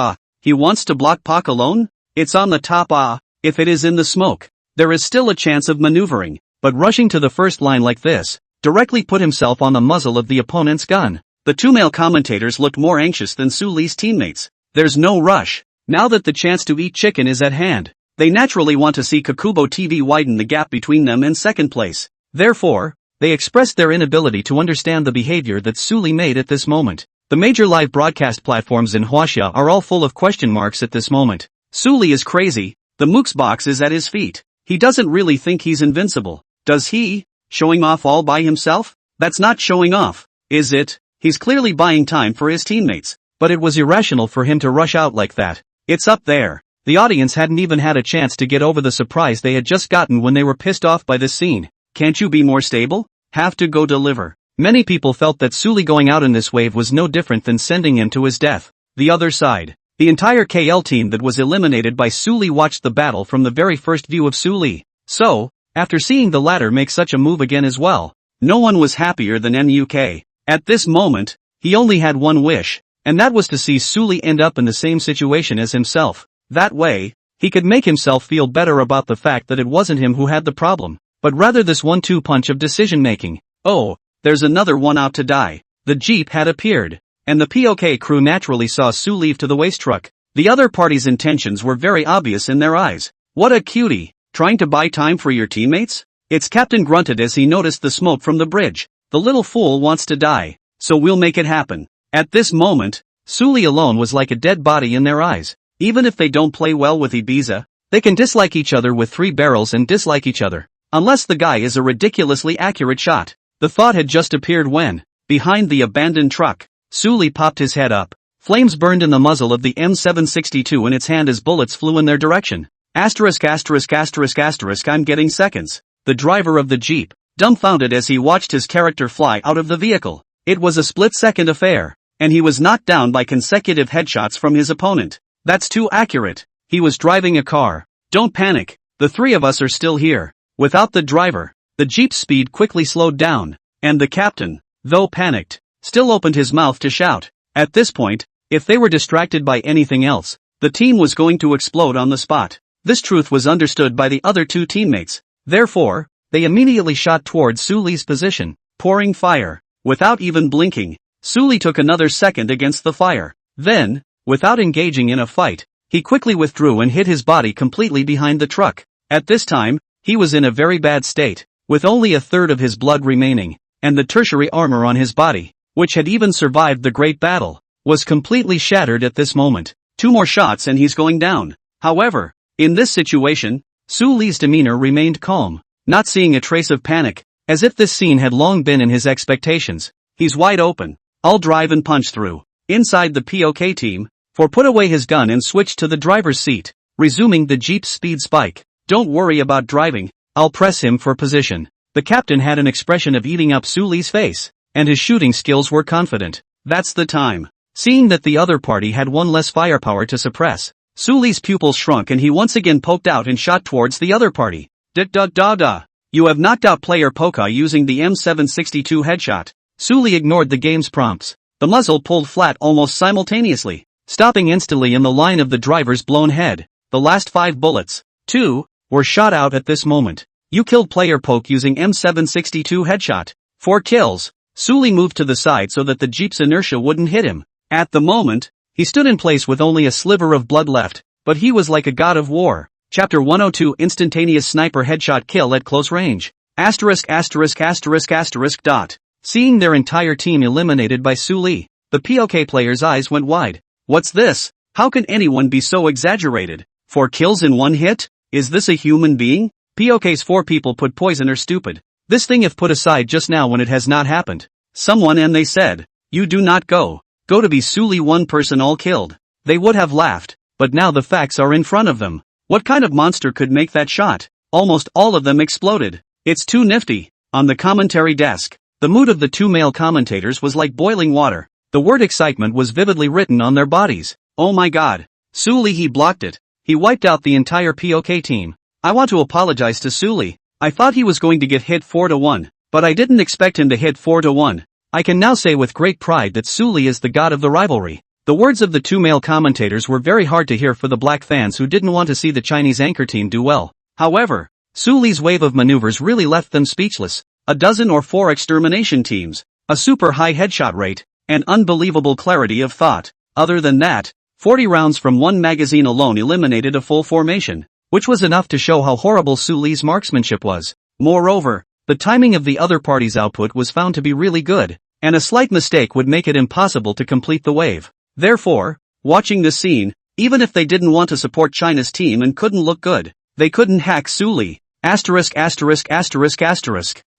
He wants to block Pak alone? It's on the top. If it is in the smoke, there is still a chance of maneuvering, but rushing to the first line like this, directly put himself on the muzzle of the opponent's gun. The two male commentators looked more anxious than Su Lee's teammates. There's no rush. Now that the chance to eat chicken is at hand, they naturally want to see Kakubo TV widen the gap between them and second place. Therefore, they expressed their inability to understand the behavior that Su Lee made at this moment. The major live broadcast platforms in Huaxia are all full of question marks at this moment. Su Lee is crazy, the Mook's box is at his feet. He doesn't really think he's invincible, does he? Showing off all by himself? That's not showing off, is it? He's clearly buying time for his teammates, but it was irrational for him to rush out like that. It's up there. The audience hadn't even had a chance to get over the surprise they had just gotten when they were pissed off by this scene. Can't you be more stable? Have to go deliver. Many people felt that Su Lee going out in this wave was no different than sending him to his death. The other side. The entire KL team that was eliminated by Su Lee watched the battle from the very first view of Su Lee. So, after seeing the latter make such a move again as well, no one was happier than MUK. At this moment, he only had one wish, and that was to see Su Lee end up in the same situation as himself. That way, he could make himself feel better about the fact that it wasn't him who had the problem, but rather this 1-2 punch of decision making. Oh, there's another one out to die. The Jeep had appeared, and the POK crew naturally saw Su leave to the waste truck. The other party's intentions were very obvious in their eyes. What a cutie, trying to buy time for your teammates? Its captain grunted as he noticed the smoke from the bridge. The little fool wants to die, so we'll make it happen. At this moment, Su Lee alone was like a dead body in their eyes. Even if they don't play well with Ibiza, they can dislike each other with 3 barrels and dislike each other. Unless the guy is a ridiculously accurate shot. The thought had just appeared when, behind the abandoned truck, Su Lee popped his head up. Flames burned in the muzzle of the M762 in its hand as bullets flew in their direction. I'm getting seconds. The driver of the Jeep, dumbfounded as he watched his character fly out of the vehicle. It was a split-second affair, and he was knocked down by consecutive headshots from his opponent. That's too accurate. He was driving a car. Don't panic. The 3 of us are still here. Without the driver, the Jeep's speed quickly slowed down, and the captain, though panicked, still opened his mouth to shout. At this point, if they were distracted by anything else, the team was going to explode on the spot. This truth was understood by the other 2 teammates. Therefore, they immediately shot towards Su Lee's position, pouring fire. Without even blinking, Su Lee took another second against the fire. Then, without engaging in a fight, he quickly withdrew and hid his body completely behind the truck. At this time, he was in a very bad state, with only a third of his blood remaining, and the tertiary armor on his body, which had even survived the great battle, was completely shattered at this moment. 2 more shots and he's going down. However, in this situation, Su Lee's demeanor remained calm, not seeing a trace of panic, as if this scene had long been in his expectations. He's wide open. I'll drive and punch through. Inside the POK team, For put away his gun and switched to the driver's seat, resuming the Jeep's speed spike. Don't worry about driving, I'll press him for position. The captain had an expression of eating up Su Lee's face, and his shooting skills were confident. That's the time. Seeing that the other party had one less firepower to suppress, Su Lee's pupils shrunk and he once again poked out and shot towards the other party. Da. You have knocked out player Poka using the M762 headshot. Su Lee ignored the game's prompts. The muzzle pulled flat almost simultaneously, stopping instantly in the line of the driver's blown head. The last 5 bullets, 2, were shot out at this moment. You killed player Poke using M762 headshot. 4 kills. Su Lee moved to the side so that the Jeep's inertia wouldn't hit him. At the moment, he stood in place with only a sliver of blood left, but he was like a god of war. Chapter 102 Instantaneous Sniper Headshot Kill at Close Range. *****. Seeing their entire team eliminated by Su Lee, the POK player's eyes went wide. What's this? How can anyone be so exaggerated? 4 kills in 1 hit? Is this a human being? POK's 4 people put poison or stupid. This thing if put aside just now when it has not happened. Someone and they said, you do not go to be Su Lee 1 person all killed. They would have laughed, but now the facts are in front of them. What kind of monster could make that shot? Almost all of them exploded. It's too nifty. On the commentary desk, the mood of the 2 male commentators was like boiling water. The word excitement was vividly written on their bodies. Oh my god. Su Lee, he blocked it. He wiped out the entire POK team. I want to apologize to Su Lee. I thought he was going to get hit 4-1, but I didn't expect him to hit 4-1. I can now say with great pride that Su Li is the god of the rivalry. The words of the two male commentators were very hard to hear for the black fans who didn't want to see the Chinese anchor team do well. However, Su Li's wave of maneuvers really left them speechless. A dozen or four extermination teams, a super high headshot rate, and unbelievable clarity of thought. Other than that, 40 rounds from one magazine alone eliminated a full formation, which was enough to show how horrible Su Li's marksmanship was. Moreover, the timing of the other party's output was found to be really good, and a slight mistake would make it impossible to complete the wave. Therefore, watching this scene, even if they didn't want to support China's team and couldn't look good, they couldn't hack Su Li. Asterisk.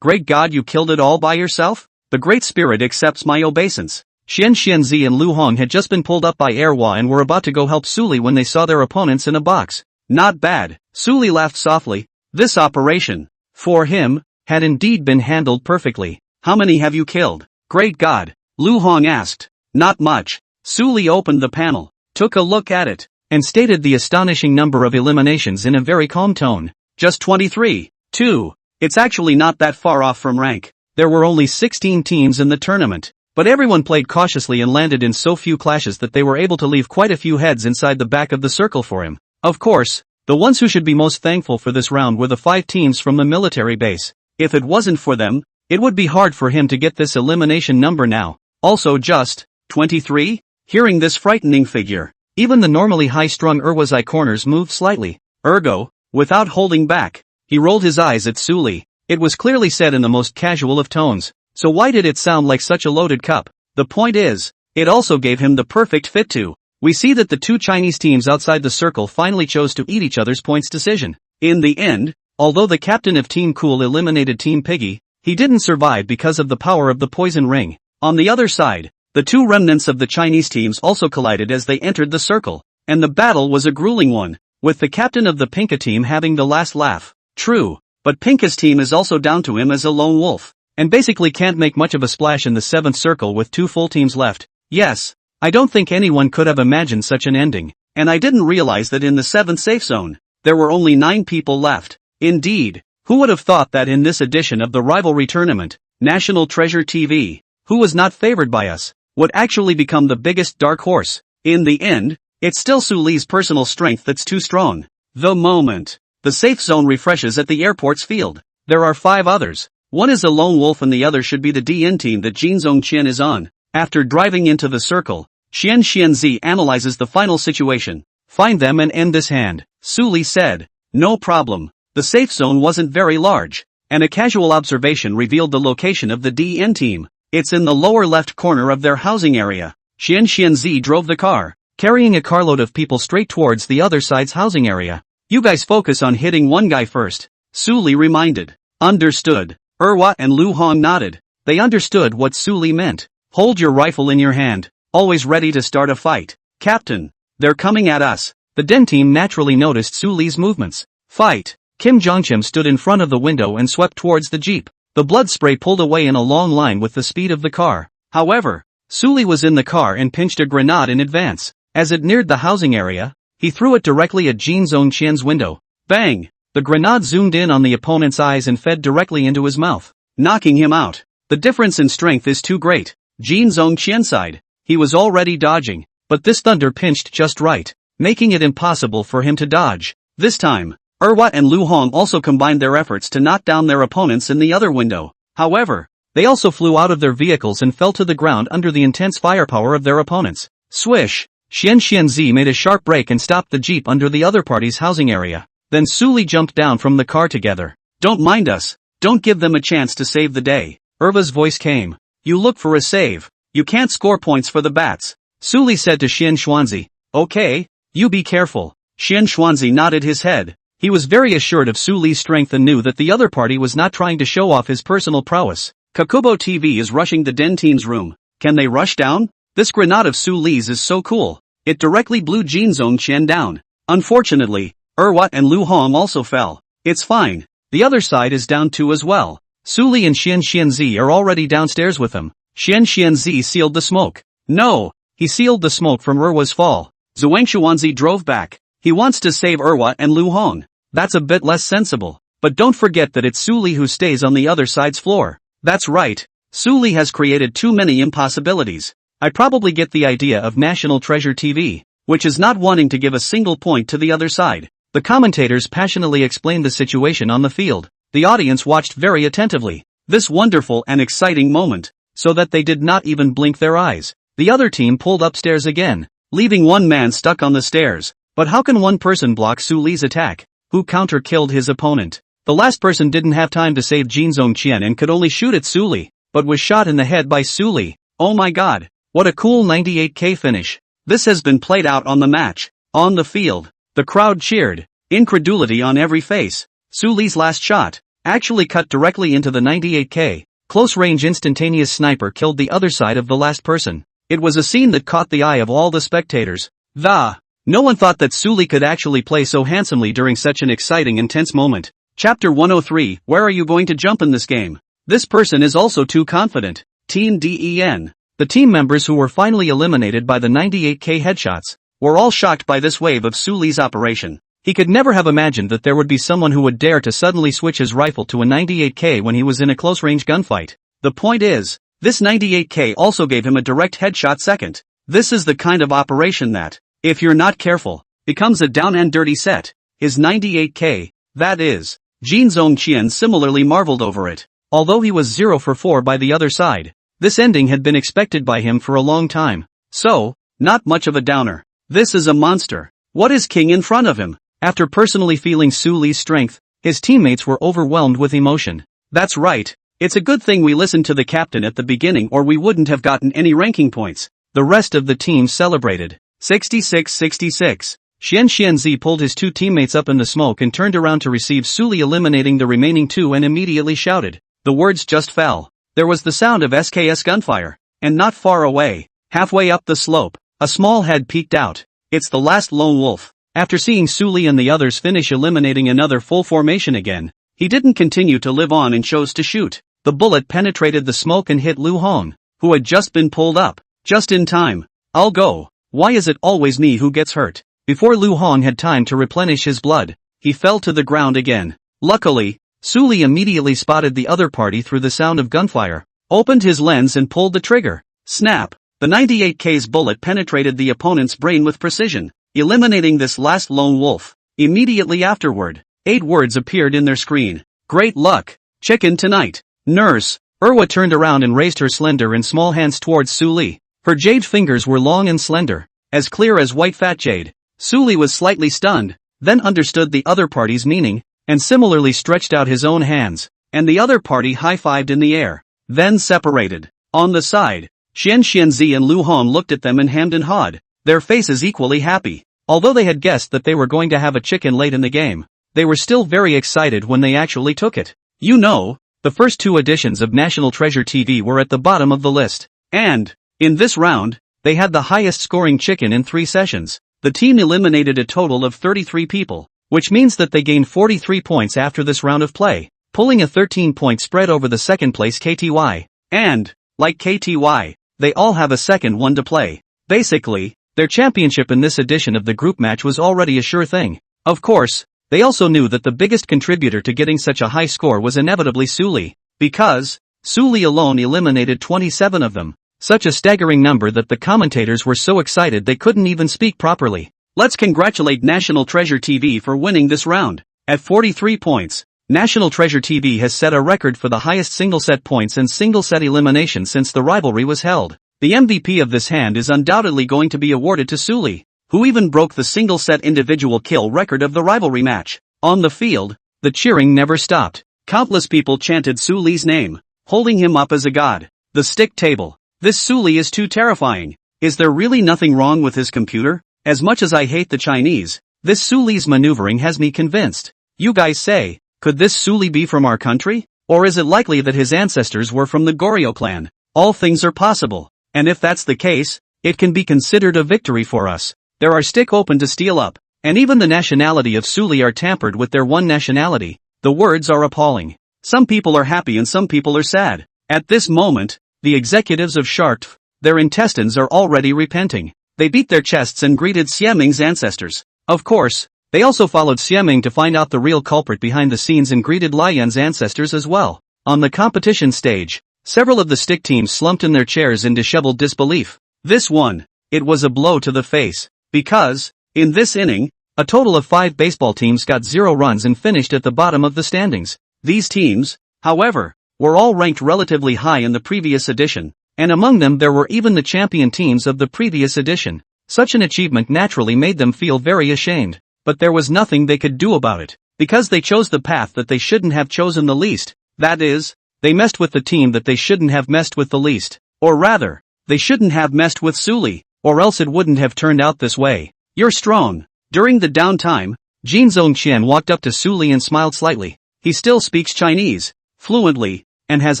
Great God, you killed it all by yourself? The Great Spirit accepts my obeisance. Xian Xianzi and Lu Hong had just been pulled up by Erhua and were about to go help Su Li when they saw their opponents in a box. Not bad. Su Li laughed softly. This operation, for him, had indeed been handled perfectly. How many have you killed? Great God, Lu Hong asked. Not much. Su Li opened the panel, took a look at it, and stated the astonishing number of eliminations in a very calm tone. Just 23. 2. It's actually not that far off from rank. There were only 16 teams in the tournament, but everyone played cautiously and landed in so few clashes that they were able to leave quite a few heads inside the back of the circle for him. Of course, the ones who should be most thankful for this round were the 5 teams from the military base. If it wasn't for them, it would be hard for him to get this elimination number now. Also just 23? Hearing this frightening figure, even the normally high-strung Erhwa's eye corners moved slightly. Ergo, without holding back, he rolled his eyes at Su Li. It was clearly said in the most casual of tones, so why did it sound like such a loaded cup? The point is, it also gave him the perfect fit to. We see that the two Chinese teams outside the circle finally chose to eat each other's points decision. In the end, although the captain of Team Cool eliminated Team Piggy, he didn't survive because of the power of the poison ring. On the other side, the two remnants of the Chinese teams also collided as they entered the circle, and the battle was a grueling one, with the captain of the Pinka team having the last laugh. True, but Pinka's team is also down to him as a lone wolf, and basically can't make much of a splash in the 7th circle with 2 full teams left. Yes, I don't think anyone could have imagined such an ending, and I didn't realize that in the 7th safe zone, there were only 9 people left. Indeed, who would have thought that in this edition of the rivalry tournament, National Treasure TV, who was not favored by us, would actually become the biggest dark horse. In the end, it's still Su Li's personal strength that's too strong. The moment the safe zone refreshes at the airport's field, there are 5 others. One is a lone wolf and the other should be the DN team that Jin Zongqian is on. After driving into the circle, Xian Xianzi analyzes the final situation. Find them and end this hand, Su Li said. No problem. The safe zone wasn't very large, and a casual observation revealed the location of the DN team. It's in the lower left corner of their housing area. Xian Xianzi drove the car, carrying a carload of people straight towards the other side's housing area. You guys focus on hitting one guy first, Su Li reminded. Understood. Erhwa and Lu Hong nodded. They understood what Su Li meant. Hold your rifle in your hand, always ready to start a fight. Captain, they're coming at us. The Den team naturally noticed Su Li's movements. Fight. Kim Jongchim stood in front of the window and swept towards the jeep. The blood spray pulled away in a long line with the speed of the car. However, Su Li was in the car and pinched a grenade in advance. As it neared the housing area, he threw it directly at Jin Zongqian's window. Bang! The grenade zoomed in on the opponent's eyes and fed directly into his mouth, knocking him out. The difference in strength is too great. Jin Zongqian sighed. He was already dodging, but this thunder pinched just right, making it impossible for him to dodge. This time, Erhwa and Lu Hong also combined their efforts to knock down their opponents in the other window. However, they also flew out of their vehicles and fell to the ground under the intense firepower of their opponents. Swish! Xian Xianzi made a sharp break and stopped the jeep under the other party's housing area. Then Su Li jumped down from the car together. Don't mind us. Don't give them a chance to save the day. Erhwa's voice came. You look for a save. You can't score points for the bats. Su Li said to Xian Xuanzi. Okay, you be careful. Xian Xuanzi nodded his head. He was very assured of Su Li's strength and knew that the other party was not trying to show off his personal prowess. Kakubo TV is rushing the Den team's room. Can they rush down? This grenade of Su Li's is so cool. It directly blew Jin Zongqian down. Unfortunately, Erhwa and Lu Hong also fell. It's fine. The other side is down too as well. Su Li and Xian Xianzi are already downstairs with him. Xian Xianzi sealed the smoke. No, he sealed the smoke from Erhwa's fall. Zhuang Xuanzi drove back. He wants to save Erhwa and Lu Hong. That's a bit less sensible. But don't forget that it's Su Li who stays on the other side's floor. That's right. Suli has created too many impossibilities. I probably get the idea of National Treasure TV, which is not wanting to give a single point to the other side. The commentators passionately explained the situation on the field. The audience watched very attentively. This wonderful and exciting moment, so that they did not even blink their eyes. The other team pulled upstairs again, leaving one man stuck on the stairs. But how can one person block Suli's attack? Who counter-killed his opponent? The last person didn't have time to save Jin Zongqian and could only shoot at Suli, but was shot in the head by Suli. Oh my god, what a cool 98k finish. This has been played out on the match. On the field, the crowd cheered, incredulity on every face. Suli's last shot actually cut directly into the 98k. Close-range instantaneous sniper killed the other side of the last person. It was a scene that caught the eye of all the spectators. No one thought that Suli could actually play so handsomely during such an exciting and tense moment. Chapter 103, where are you going to jump in this game? This person is also too confident. Team DEN. The team members who were finally eliminated by the 98k headshots were all shocked by this wave of Suli's operation. He could never have imagined that there would be someone who would dare to suddenly switch his rifle to a 98k when he was in a close-range gunfight. The point is, this 98k also gave him a direct headshot second. This is the kind of operation that, if you're not careful, becomes a down and dirty set. His 98k, that is. Jin Zongqian similarly marveled over it. Although he was 0 for 4 by the other side, this ending had been expected by him for a long time. So, not much of a downer. This is a monster. What is king in front of him? After personally feeling Suli's strength, his teammates were overwhelmed with emotion. That's right. It's a good thing we listened to the captain at the beginning or we wouldn't have gotten any ranking points. The rest of the team celebrated. 66-66. Xianzi pulled his two teammates up in the smoke and turned around to receive Suli eliminating the remaining two and immediately shouted. The words just fell. There was the sound of SKS gunfire. And not far away, halfway up the slope, a small head peeked out. It's the last lone wolf. After seeing Suli and the others finish eliminating another full formation again, he didn't continue to live on and chose to shoot. The bullet penetrated the smoke and hit Lu Hong, who had just been pulled up. Just in time. I'll go. Why is it always me who gets hurt? Before Lu Hong had time to replenish his blood, he fell to the ground again. Luckily, Suli immediately spotted the other party through the sound of gunfire, opened his lens and pulled the trigger. Snap! The 98k's bullet penetrated the opponent's brain with precision, eliminating this last lone wolf. Immediately afterward, 8 words appeared in their screen. Great luck! Chicken tonight! Nurse! Erwa turned around and raised her slender and small hands towards Suli. Her jade fingers were long and slender, as clear as white fat jade. Suli was slightly stunned, then understood the other party's meaning, and similarly stretched out his own hands, and the other party high-fived in the air, then separated. On the side, Xianzi and Lu Hong looked at them and hemmed and hawed, their faces equally happy. Although they had guessed that they were going to have a chicken late in the game, they were still very excited when they actually took it. You know, the first 2 editions of National Treasure TV were at the bottom of the list, and in this round, they had the highest scoring chicken in 3 sessions. The team eliminated a total of 33 people, which means that they gained 43 points after this round of play, pulling a 13-point spread over the second place KTY. And, like KTY, they all have a second one to play. Basically, their championship in this edition of the group match was already a sure thing. Of course, they also knew that the biggest contributor to getting such a high score was inevitably Suli, because Suli alone eliminated 27 of them. Such a staggering number that the commentators were so excited they couldn't even speak properly. Let's congratulate National Treasure TV for winning this round. At 43 points, National Treasure TV has set a record for the highest single-set points and single-set elimination since the rivalry was held. The MVP of this hand is undoubtedly going to be awarded to Suli, who even broke the single-set individual kill record of the rivalry match. On the field, the cheering never stopped. Countless people chanted Suli's name, holding him up as a god. The stick table. This Suli is too terrifying. Is there really nothing wrong with his computer? As much as I hate the Chinese, this Suli's maneuvering has me convinced. You guys say, could this Suli be from our country? Or is it likely that his ancestors were from the Goryeo clan? All things are possible. And if that's the case, it can be considered a victory for us. There are stick open to steal up. And even the nationality of Suli are tampered with their one nationality. The words are appalling. Some people are happy and some people are sad. At this moment, the executives of Sharktv, their intestines are already repenting. They beat their chests and greeted Xiaming's ancestors. Of course, they also followed Xiaming to find out the real culprit behind the scenes and greeted Lian's ancestors as well. On the competition stage, Several of the stick teams slumped in their chairs in disheveled disbelief. This one, it was a blow to the face. Because, in this inning, a total of 5 baseball teams got 0 runs and finished at the bottom of the standings. These teams, however, were all ranked relatively high in the previous edition, and among them there were even the champion teams of the previous edition. Such an achievement naturally made them feel very ashamed, but there was nothing they could do about it, because they chose the path that they shouldn't have chosen the least. That is, they messed with the team that they shouldn't have messed with the least. Or rather, they shouldn't have messed with Suli, or else it wouldn't have turned out this way. You're strong. During the downtime, Jin Zhongqian walked up to Suli and smiled slightly. He still speaks Chinese fluently, and has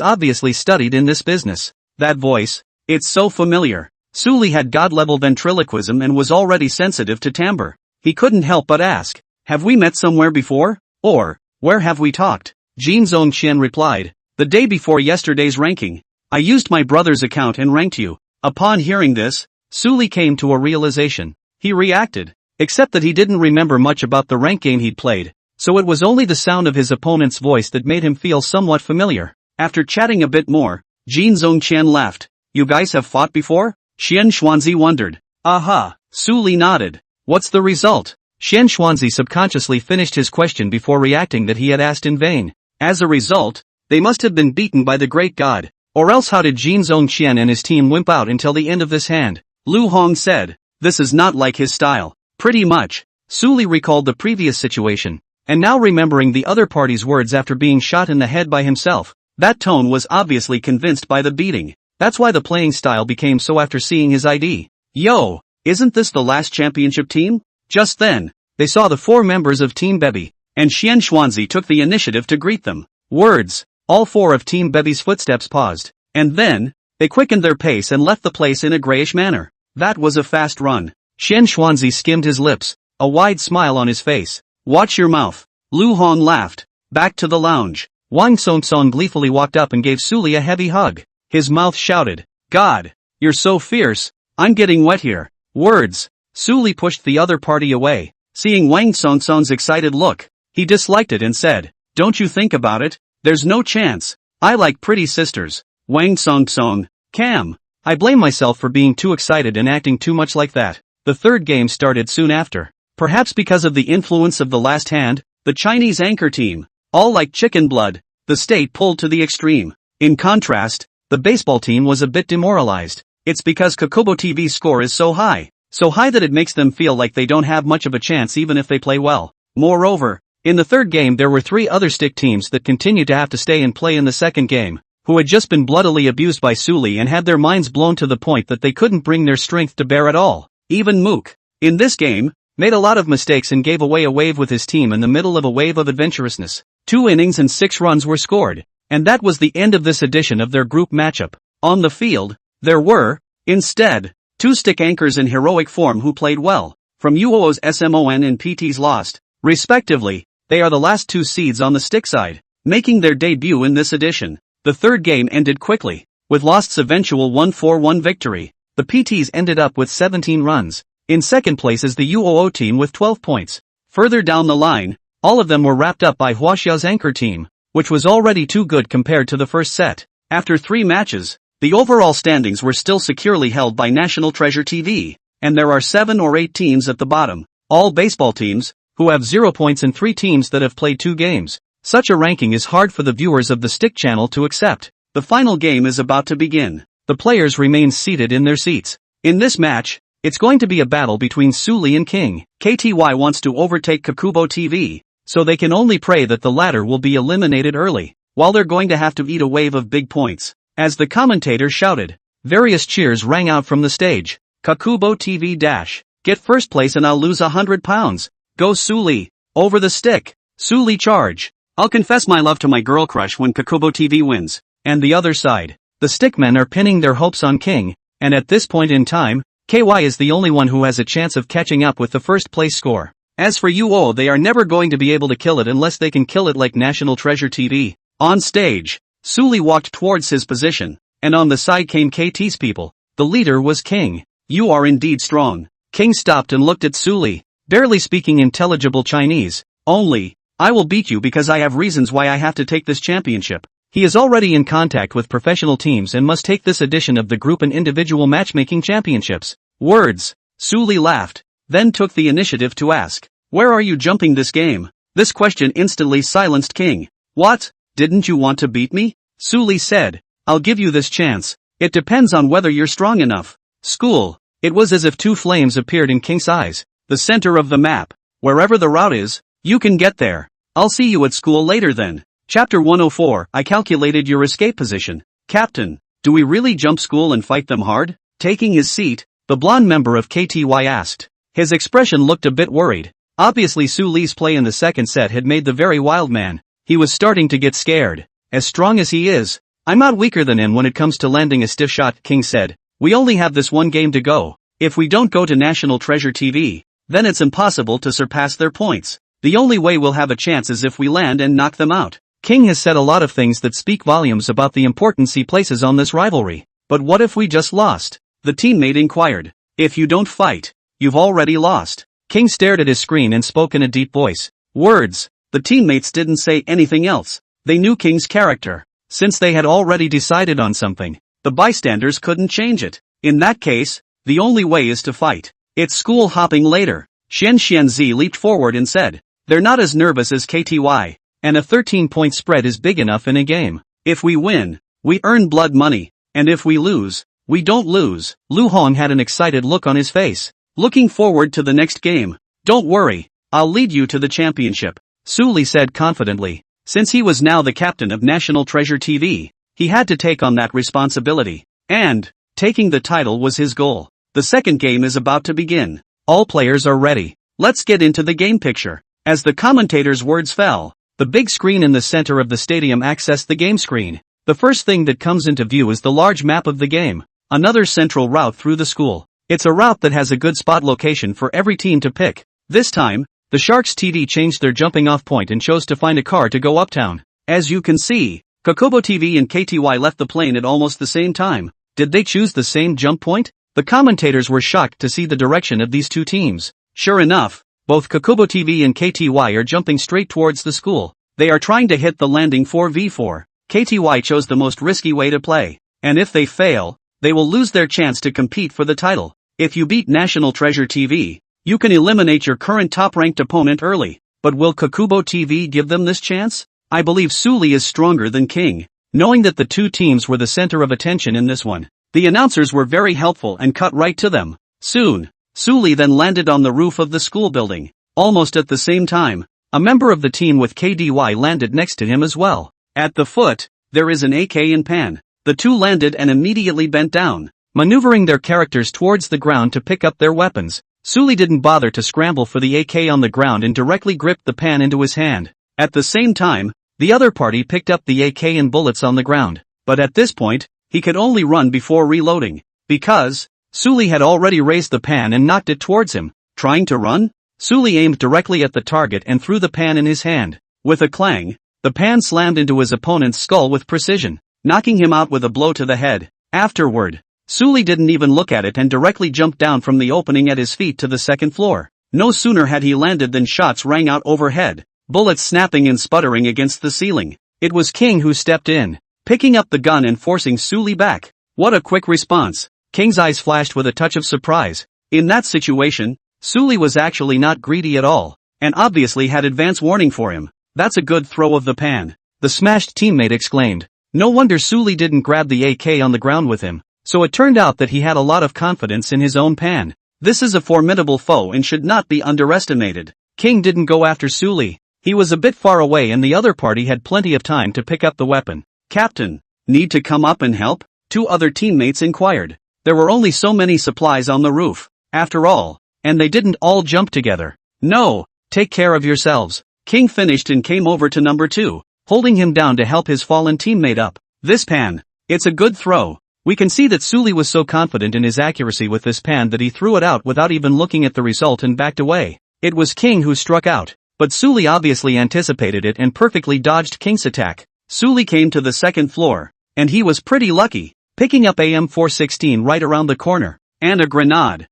obviously studied in this business. That voice, it's so familiar. Suli had god-level ventriloquism and was already sensitive to timbre. He couldn't help but ask, have we met somewhere before? Or, where have we talked? Jin Zhongqian replied, the day before yesterday's ranking. I used my brother's account and ranked you. Upon hearing this, Suli came to a realization. He reacted, except that he didn't remember much about the rank game he'd played, so it was only the sound of his opponent's voice that made him feel somewhat familiar. After chatting a bit more, Jin Zhongqian laughed. You guys have fought before? Xian Xuanzi wondered. Aha, Suli nodded. What's the result? Xian Xuanzi subconsciously finished his question before reacting that he had asked in vain. As a result, they must have been beaten by the great god. Or else how did Jin Zhongqian and his team wimp out until the end of this hand? Lu Hong said. This is not like his style. Pretty much. Suli recalled the previous situation, and now remembering the other party's words after being shot in the head by himself, that tone was obviously convinced by the beating. That's why the playing style became so after seeing his ID. Yo, isn't this the last championship team? Just then, they saw the 4 members of Team Bebby, and Xian Xuanzi took the initiative to greet them. Words, all 4 of Team Bebby's footsteps paused, and then, they quickened their pace and left the place in a grayish manner. That was a fast run. Xian Xuanzi skimmed his lips, a wide smile on his face. Watch your mouth. Lu Hong laughed. Back to the lounge. Wang Songsong gleefully walked up and gave Suli a heavy hug. His mouth shouted, God, you're so fierce, I'm getting wet here. Words. Suli pushed the other party away. Seeing Wang Songsong's excited look, he disliked it and said, don't you think about it? There's no chance. I like pretty sisters. Wang Songsong. Cam. I blame myself for being too excited and acting too much like that. The third game started soon after. Perhaps because of the influence of the last hand, the Chinese anchor team, all like chicken blood, the state pulled to the extreme. In contrast, the baseball team was a bit demoralized. It's because Kokobo TV's score is so high that it makes them feel like they don't have much of a chance even if they play well. Moreover, in the third game there were 3 other stick teams that continued to have to stay and play in the second game, who had just been bloodily abused by Suli and had their minds blown to the point that they couldn't bring their strength to bear at all. Even Mook, in this game, made a lot of mistakes and gave away a wave with his team in the middle of a wave of adventurousness. 2 innings and 6 runs were scored, and that was the end of this edition of their group matchup. On the field, there were, instead, 2 stick anchors in heroic form who played well. From UOO's SMON and PT's Lost, respectively, they are the last 2 seeds on the stick side, making their debut in this edition. The third game ended quickly, with Lost's eventual 1-4-1 victory. The PTs ended up with 17 runs. In second place is the UOO team with 12 points. Further down the line, all of them were wrapped up by Huaxia's anchor team, which was already too good compared to the first set. After 3 matches, the overall standings were still securely held by National Treasure TV, and there are 7 or 8 teams at the bottom, all baseball teams, who have 0 points and 3 teams that have played 2 games. Such a ranking is hard for the viewers of the Stick channel to accept. The final game is about to begin. The players remain seated in their seats. In this match, it's going to be a battle between Suli and King. KTY wants to overtake Kokubo TV, so they can only pray that the latter will be eliminated early, while they're going to have to eat a wave of big points. As the commentator shouted, various cheers rang out from the stage. Kokubo TV dash. Get first place and I'll lose £100. Go Suli. Over the stick. Suli charge. I'll confess my love to my girl crush when Kokubo TV wins. And the other side. The stickmen are pinning their hopes on King, and at this point in time, KY is the only one who has a chance of catching up with the first place score. As for UO, they are never going to be able to kill it unless they can kill it like National Treasure TV. On stage, Suli walked towards his position, and on the side came KT's people. The leader was King. You are indeed strong. King stopped and looked at Suli, barely speaking intelligible Chinese. Only, I will beat you because I have reasons why I have to take this championship. He is already in contact with professional teams and must take this edition of the group and individual matchmaking championships. Words. Suli laughed, then took the initiative to ask, "Where are you jumping this game?" This question instantly silenced King. "What? Didn't you want to beat me?" Suli said, "I'll give you this chance. It depends on whether you're strong enough." School. It was as if two flames appeared in King's eyes. The center of the map. Wherever the route is, you can get there. I'll see you at school later then. Chapter 104. I calculated your escape position. Captain, do we really jump school and fight them hard? Taking his seat, the blonde member of KTY asked. His expression looked a bit worried. Obviously Su Li's play in the second set had made the very wild man. He was starting to get scared. As strong as he is, I'm not weaker than him when it comes to landing a stiff shot, King said. We only have this one game to go. If we don't go to National Treasure TV, then it's impossible to surpass their points. The only way we'll have a chance is if we land and knock them out. King has said a lot of things that speak volumes about the importance he places on this rivalry. But what if we just lost? The teammate inquired. If you don't fight, you've already lost. King stared at his screen and spoke in a deep voice. Words. The teammates didn't say anything else. They knew King's character. Since they had already decided on something, the bystanders couldn't change it. In that case, the only way is to fight. It's school hopping later. Xian Xianzi leaped forward and said, they're not as nervous as KTY. And a 13-point spread is big enough in a game. If we win, we earn blood money. And if we lose, we don't lose. Lu Hong had an excited look on his face. Looking forward to the next game. Don't worry, I'll lead you to the championship. Su Li said confidently. Since he was now the captain of National Treasure TV, he had to take on that responsibility. And, taking the title was his goal. The second game is about to begin. All players are ready. Let's get into the game picture. As the commentator's words fell, the big screen in the center of the stadium accessed the game screen. The first thing that comes into view is the large map of the game. Another central route through the school. It's a route that has a good spot location for every team to pick. This time, the Sharks TV changed their jumping off point and chose to find a car to go uptown. As you can see, Kokobo TV and KTY left the plane at almost the same time. Did they choose the same jump point? The commentators were shocked to see the direction of these two teams. Sure enough, both Kokobo TV and KTY are jumping straight towards the school. They are trying to hit the landing 4v4. KTY chose the most risky way to play. And if they fail, they will lose their chance to compete for the title. If you beat National Treasure TV, you can eliminate your current top-ranked opponent early. But will Kokobo TV give them this chance? I believe Su Li is stronger than King. Knowing that the two teams were the center of attention in this one, the announcers were very helpful and cut right to them. Soon, Su Li then landed on the roof of the school building. Almost at the same time, a member of the team with KDY landed next to him as well. At the foot, there is an AK in pan. The two landed and immediately bent down, maneuvering their characters towards the ground to pick up their weapons. Su Li didn't bother to scramble for the AK on the ground and directly gripped the pan into his hand. At the same time, the other party picked up the AK and bullets on the ground. But at this point, he could only run before reloading. Because, Su Li had already raised the pan and knocked it towards him. Trying to run? Su Li aimed directly at the target and threw the pan in his hand. With a clang, the pan slammed into his opponent's skull with precision, knocking him out with a blow to the head. Afterward, Su Li didn't even look at it and directly jumped down from the opening at his feet to the second floor. No sooner had he landed than shots rang out overhead, bullets snapping and sputtering against the ceiling. It was King who stepped in, picking up the gun and forcing Su Li back. What a quick response. King's eyes flashed with a touch of surprise. In that situation, Su Li was actually not greedy at all, and obviously had advance warning for him. That's a good throw of the pan. The smashed teammate exclaimed. No wonder Su Li didn't grab the AK on the ground with him. So it turned out that he had a lot of confidence in his own pan. This is a formidable foe and should not be underestimated. King didn't go after Su Li. He was a bit far away and the other party had plenty of time to pick up the weapon. Captain, need to come up and help? Two other teammates inquired. There were only so many supplies on the roof, after all, and they didn't all jump together. No, take care of yourselves. King finished and came over to number 2, holding him down to help his fallen teammate up. This pan, it's a good throw. We can see that Su Li was so confident in his accuracy with this pan that he threw it out without even looking at the result and backed away. It was King who struck out, but Su Li obviously anticipated it and perfectly dodged King's attack. Su Li came to the second floor, and he was pretty lucky, picking up AM-416 right around the corner, and a grenade.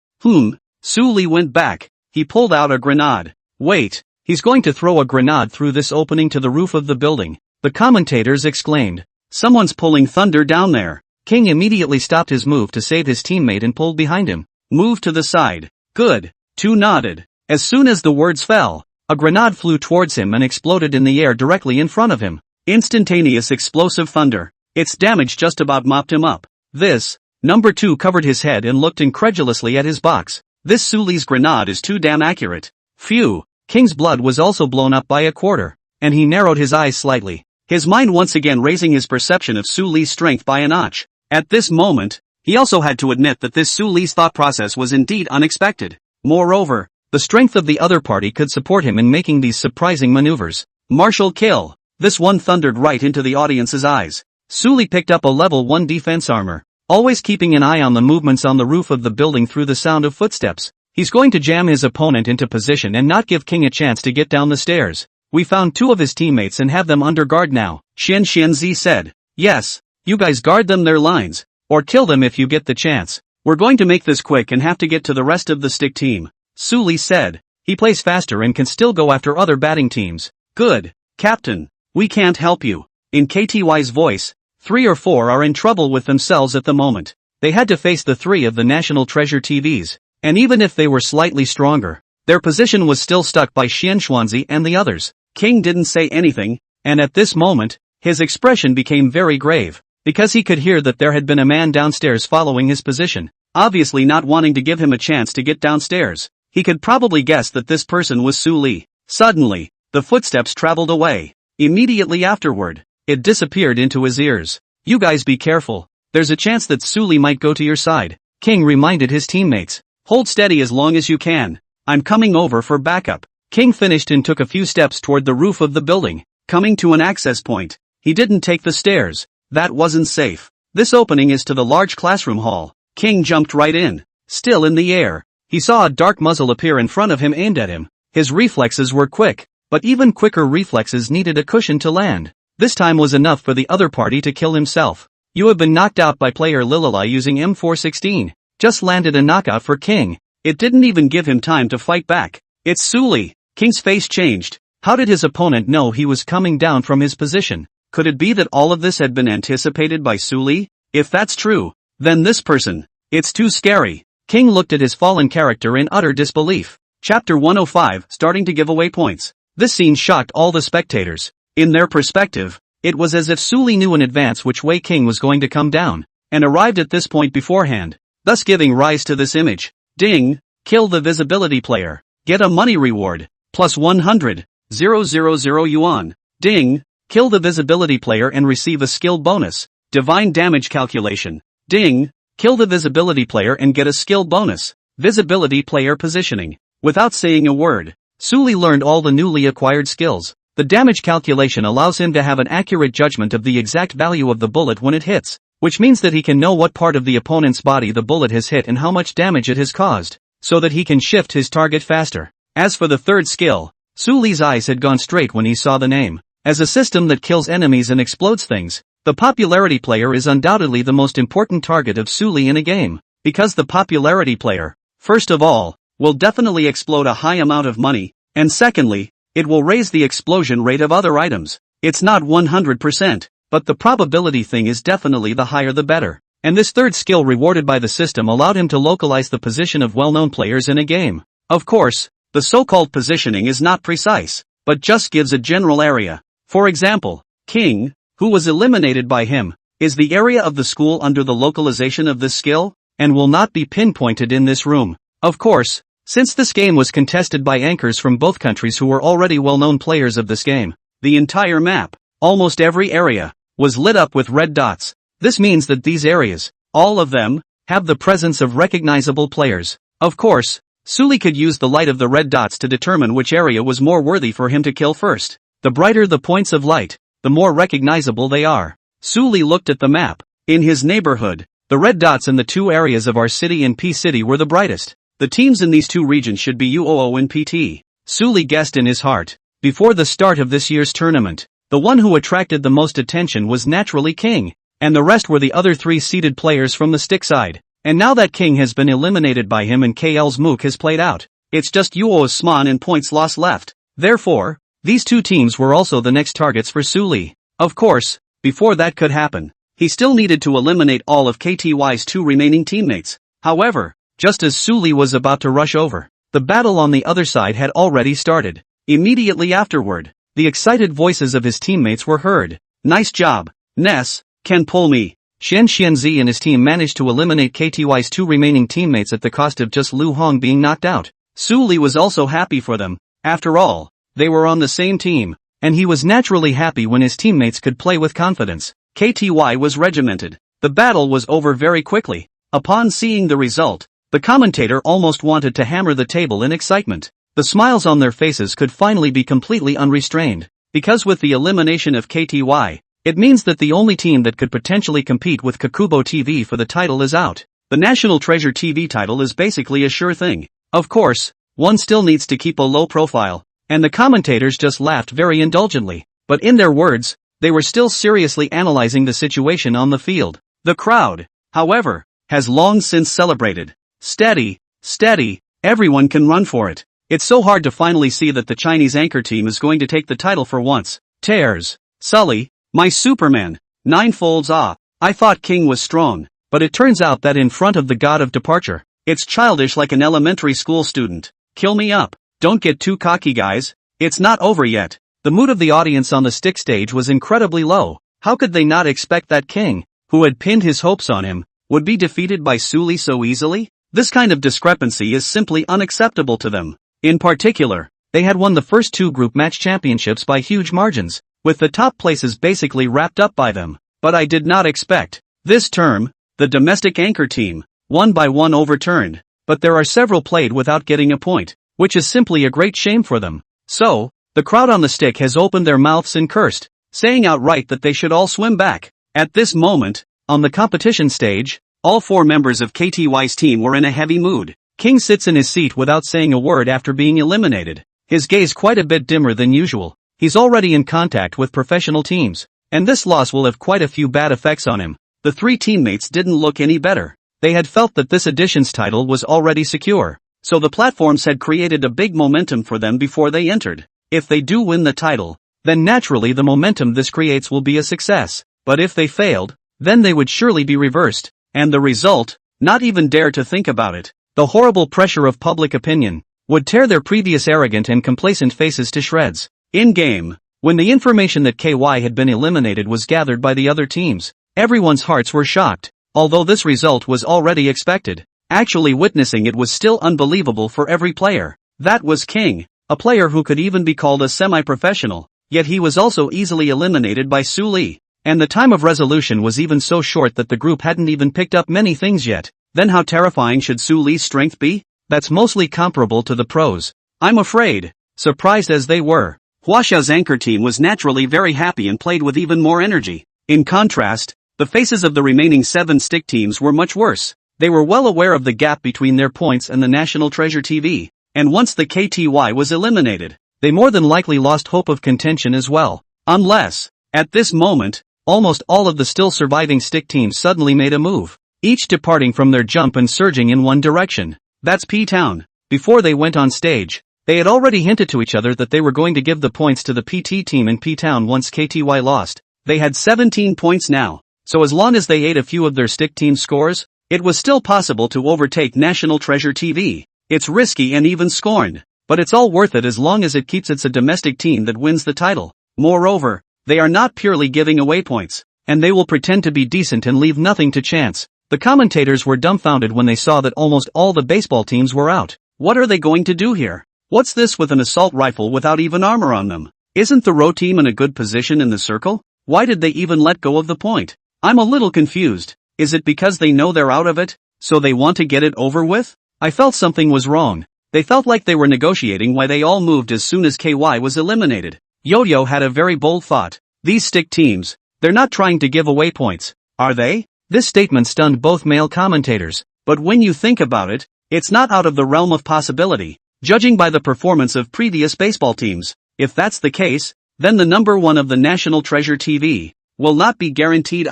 Su Li went back. He pulled out a grenade. Wait, he's going to throw a grenade through this opening to the roof of the building. The commentators exclaimed. Someone's pulling thunder down there. King immediately stopped his move to save his teammate and pulled behind him. Move to the side. Good. 2 nodded. As soon as the words fell, a grenade flew towards him and exploded in the air directly in front of him. Instantaneous explosive thunder. Its damage just about mopped him up. This, number 2 covered his head and looked incredulously at his box. This Suli's grenade is too damn accurate. Phew. King's blood was also blown up by a quarter, and he narrowed his eyes slightly, his mind once again raising his perception of Suli's strength by a notch. At this moment, he also had to admit that this Suli's thought process was indeed unexpected. Moreover, the strength of the other party could support him in making these surprising maneuvers. Martial kill. This one thundered right into the audience's eyes. Suli picked up a level 1 defense armor, always keeping an eye on the movements on the roof of the building through the sound of footsteps. He's going to jam his opponent into position and not give King a chance to get down the stairs. We found 2 of his teammates and have them under guard now, Xianzi said. Yes, you guys guard them their lines, or kill them if you get the chance. We're going to make this quick and have to get to the rest of the stick team, Suli said. He plays faster and can still go after other batting teams. Good, Captain. We can't help you. In KTY's voice, 3 or 4 are in trouble with themselves at the moment. They had to face the 3 of the National Treasure TVs, and even if they were slightly stronger, their position was still stuck by Xianxuanzi and the others. King didn't say anything, and at this moment, his expression became very grave, because he could hear that there had been a man downstairs following his position, obviously not wanting to give him a chance to get downstairs. He could probably guess that this person was Suli. Suddenly, the footsteps traveled away. Immediately afterward, it disappeared into his ears. You guys be careful. There's a chance that Suli might go to your side, King reminded his teammates. Hold steady as long as you can. I'm coming over for backup. King finished and took a few steps toward the roof of the building. Coming to an access point, he didn't take the stairs. That wasn't safe. This opening is to the large classroom hall. King jumped right in. Still in the air, he saw a dark muzzle appear in front of him aimed at him. His reflexes were quick, but even quicker reflexes needed a cushion to land. This time was enough for the other party to kill himself. You have been knocked out by player Lilala using M416. Just landed a knockout for King. It didn't even give him time to fight back. It's Suli. King's face changed. How did his opponent know he was coming down from his position? Could it be that all of this had been anticipated by Suli? If that's true, then this person. It's too scary. King looked at his fallen character in utter disbelief. Chapter 105, starting to give away points. This scene shocked all the spectators. In their perspective, it was as if Suli knew in advance which way King was going to come down, and arrived at this point beforehand, thus giving rise to this image. Ding! Kill the visibility player. Get a money reward. Plus 100,000 yuan. Ding! Kill the visibility player and receive a skill bonus. Divine damage calculation. Ding! Kill the visibility player and get a skill bonus. Visibility player positioning. Without saying a word, Suli learned all the newly acquired skills. The damage calculation allows him to have an accurate judgment of the exact value of the bullet when it hits, which means that he can know what part of the opponent's body the bullet has hit and how much damage it has caused, so that he can shift his target faster. As for the third skill, Suli's eyes had gone straight when he saw the name. As a system that kills enemies and explodes things, the popularity player is undoubtedly the most important target of Suli in a game, because the popularity player, first of all, will definitely explode a high amount of money, and secondly, it will raise the explosion rate of other items. It's not 100%, but the probability thing is definitely the higher the better. And this third skill rewarded by the system allowed him to localize the position of well-known players in a game. Of course, the so-called positioning is not precise, but just gives a general area. For example, King, who was eliminated by him, is the area of the school under the localization of this skill, and will not be pinpointed in this room. Of course, since this game was contested by anchors from both countries who were already well-known players of this game, the entire map, almost every area, was lit up with red dots. This means that these areas, all of them, have the presence of recognizable players. Of course, Suli could use the light of the red dots to determine which area was more worthy for him to kill first. The brighter the points of light, the more recognizable they are. Suli looked at the map. In his neighborhood, the red dots in the 2 areas of our city and P City were the brightest. The teams in these 2 regions should be UOO and PT. Suli guessed in his heart. Before the start of this year's tournament, the one who attracted the most attention was naturally King, and the rest were the other 3 seeded players from the stick side. And now that King has been eliminated by him and KL's Mook has played out, it's just UOO's Sman and points lost left. Therefore, these 2 teams were also the next targets for Suli. Of course, before that could happen, he still needed to eliminate all of KTY's 2 remaining teammates. However, just as Suli was about to rush over, the battle on the other side had already started. Immediately afterward, the excited voices of his teammates were heard. Nice job, Ness, can pull me. Shen Xianzi and his team managed to eliminate KTY's 2 remaining teammates at the cost of just Lu Hong being knocked out. Suli was also happy for them. After all, they were on the same team, and he was naturally happy when his teammates could play with confidence. KTY was regimented. The battle was over very quickly. Upon seeing the result, the commentator almost wanted to hammer the table in excitement. The smiles on their faces could finally be completely unrestrained, because with the elimination of KTY, it means that the only team that could potentially compete with Kakubo TV for the title is out. The National Treasure TV title is basically a sure thing. Of course, one still needs to keep a low profile, and the commentators just laughed very indulgently, but in their words, they were still seriously analyzing the situation on the field. The crowd, however, has long since celebrated. Steady, steady, everyone can run for it. It's so hard to finally see that the Chinese anchor team is going to take the title for once. Tears. Sully, my Superman. 9 folds ah. I thought King was strong, but it turns out that in front of the god of departure, it's childish like an elementary school student. Kill me up. Don't get too cocky, guys. It's not over yet. The mood of the audience on the stick stage was incredibly low. How could they not expect that King, who had pinned his hopes on him, would be defeated by Suli so easily? This kind of discrepancy is simply unacceptable to them. In particular, they had won the first 2 group match championships by huge margins, with the top places basically wrapped up by them. But I did not expect this term, the domestic anchor team, 1 by 1 overturned, but there are several played without getting a point, which is simply a great shame for them. So, the crowd on the stick has opened their mouths and cursed, saying outright that they should all swim back. At this moment, on the competition stage, all 4 members of KTY's team were in a heavy mood. King sits in his seat without saying a word after being eliminated, his gaze quite a bit dimmer than usual. He's already in contact with professional teams, and this loss will have quite a few bad effects on him. The 3 teammates didn't look any better. They had felt that this edition's title was already secure, so the platforms had created a big momentum for them before they entered. If they do win the title, then naturally the momentum this creates will be a success, but if they failed, then they would surely be reversed, and the result, not even dare to think about it. The horrible pressure of public opinion would tear their previous arrogant and complacent faces to shreds. In-game, when the information that KY had been eliminated was gathered by the other teams, everyone's hearts were shocked, although this result was already expected. Actually witnessing it was still unbelievable for every player. That was King, a player who could even be called a semi-professional, yet he was also easily eliminated by Suli, and the time of resolution was even so short that the group hadn't even picked up many things yet. Then how terrifying should Suli's strength be? That's mostly comparable to the pros, I'm afraid. Surprised as they were, Huaxia's anchor team was naturally very happy and played with even more energy. In contrast, the faces of the remaining 7 stick teams were much worse. They were well aware of the gap between their points and the National Treasure TV, and once the KTY was eliminated, they more than likely lost hope of contention as well. Unless, at this moment, almost all of the still surviving stick teams suddenly made a move, each departing from their jump and surging in one direction. That's P-Town. Before they went on stage, they had already hinted to each other that they were going to give the points to the PT team in P-Town once KTY lost. They had 17 points now, so as long as they ate a few of their stick team scores, it was still possible to overtake National Treasure TV. It's risky and even scorned, but it's all worth it as long as it keeps it's a domestic team that wins the title. Moreover, they are not purely giving away points, and they will pretend to be decent and leave nothing to chance. The commentators were dumbfounded when they saw that almost all the baseball teams were out. What are they going to do here? What's this with an assault rifle without even armor on them? Isn't the row team in a good position in the circle? Why did they even let go of the point? I'm a little confused. Is it because they know they're out of it, so they want to get it over with? I felt something was wrong. They felt like they were negotiating why they all moved as soon as KY was eliminated. Yo-Yo had a very bold thought. These stick teams, they're not trying to give away points, are they? This statement stunned both male commentators, but when you think about it, it's not out of the realm of possibility, judging by the performance of previous baseball teams. If that's the case, then the number 1 of the National Treasure TV will not be guaranteed.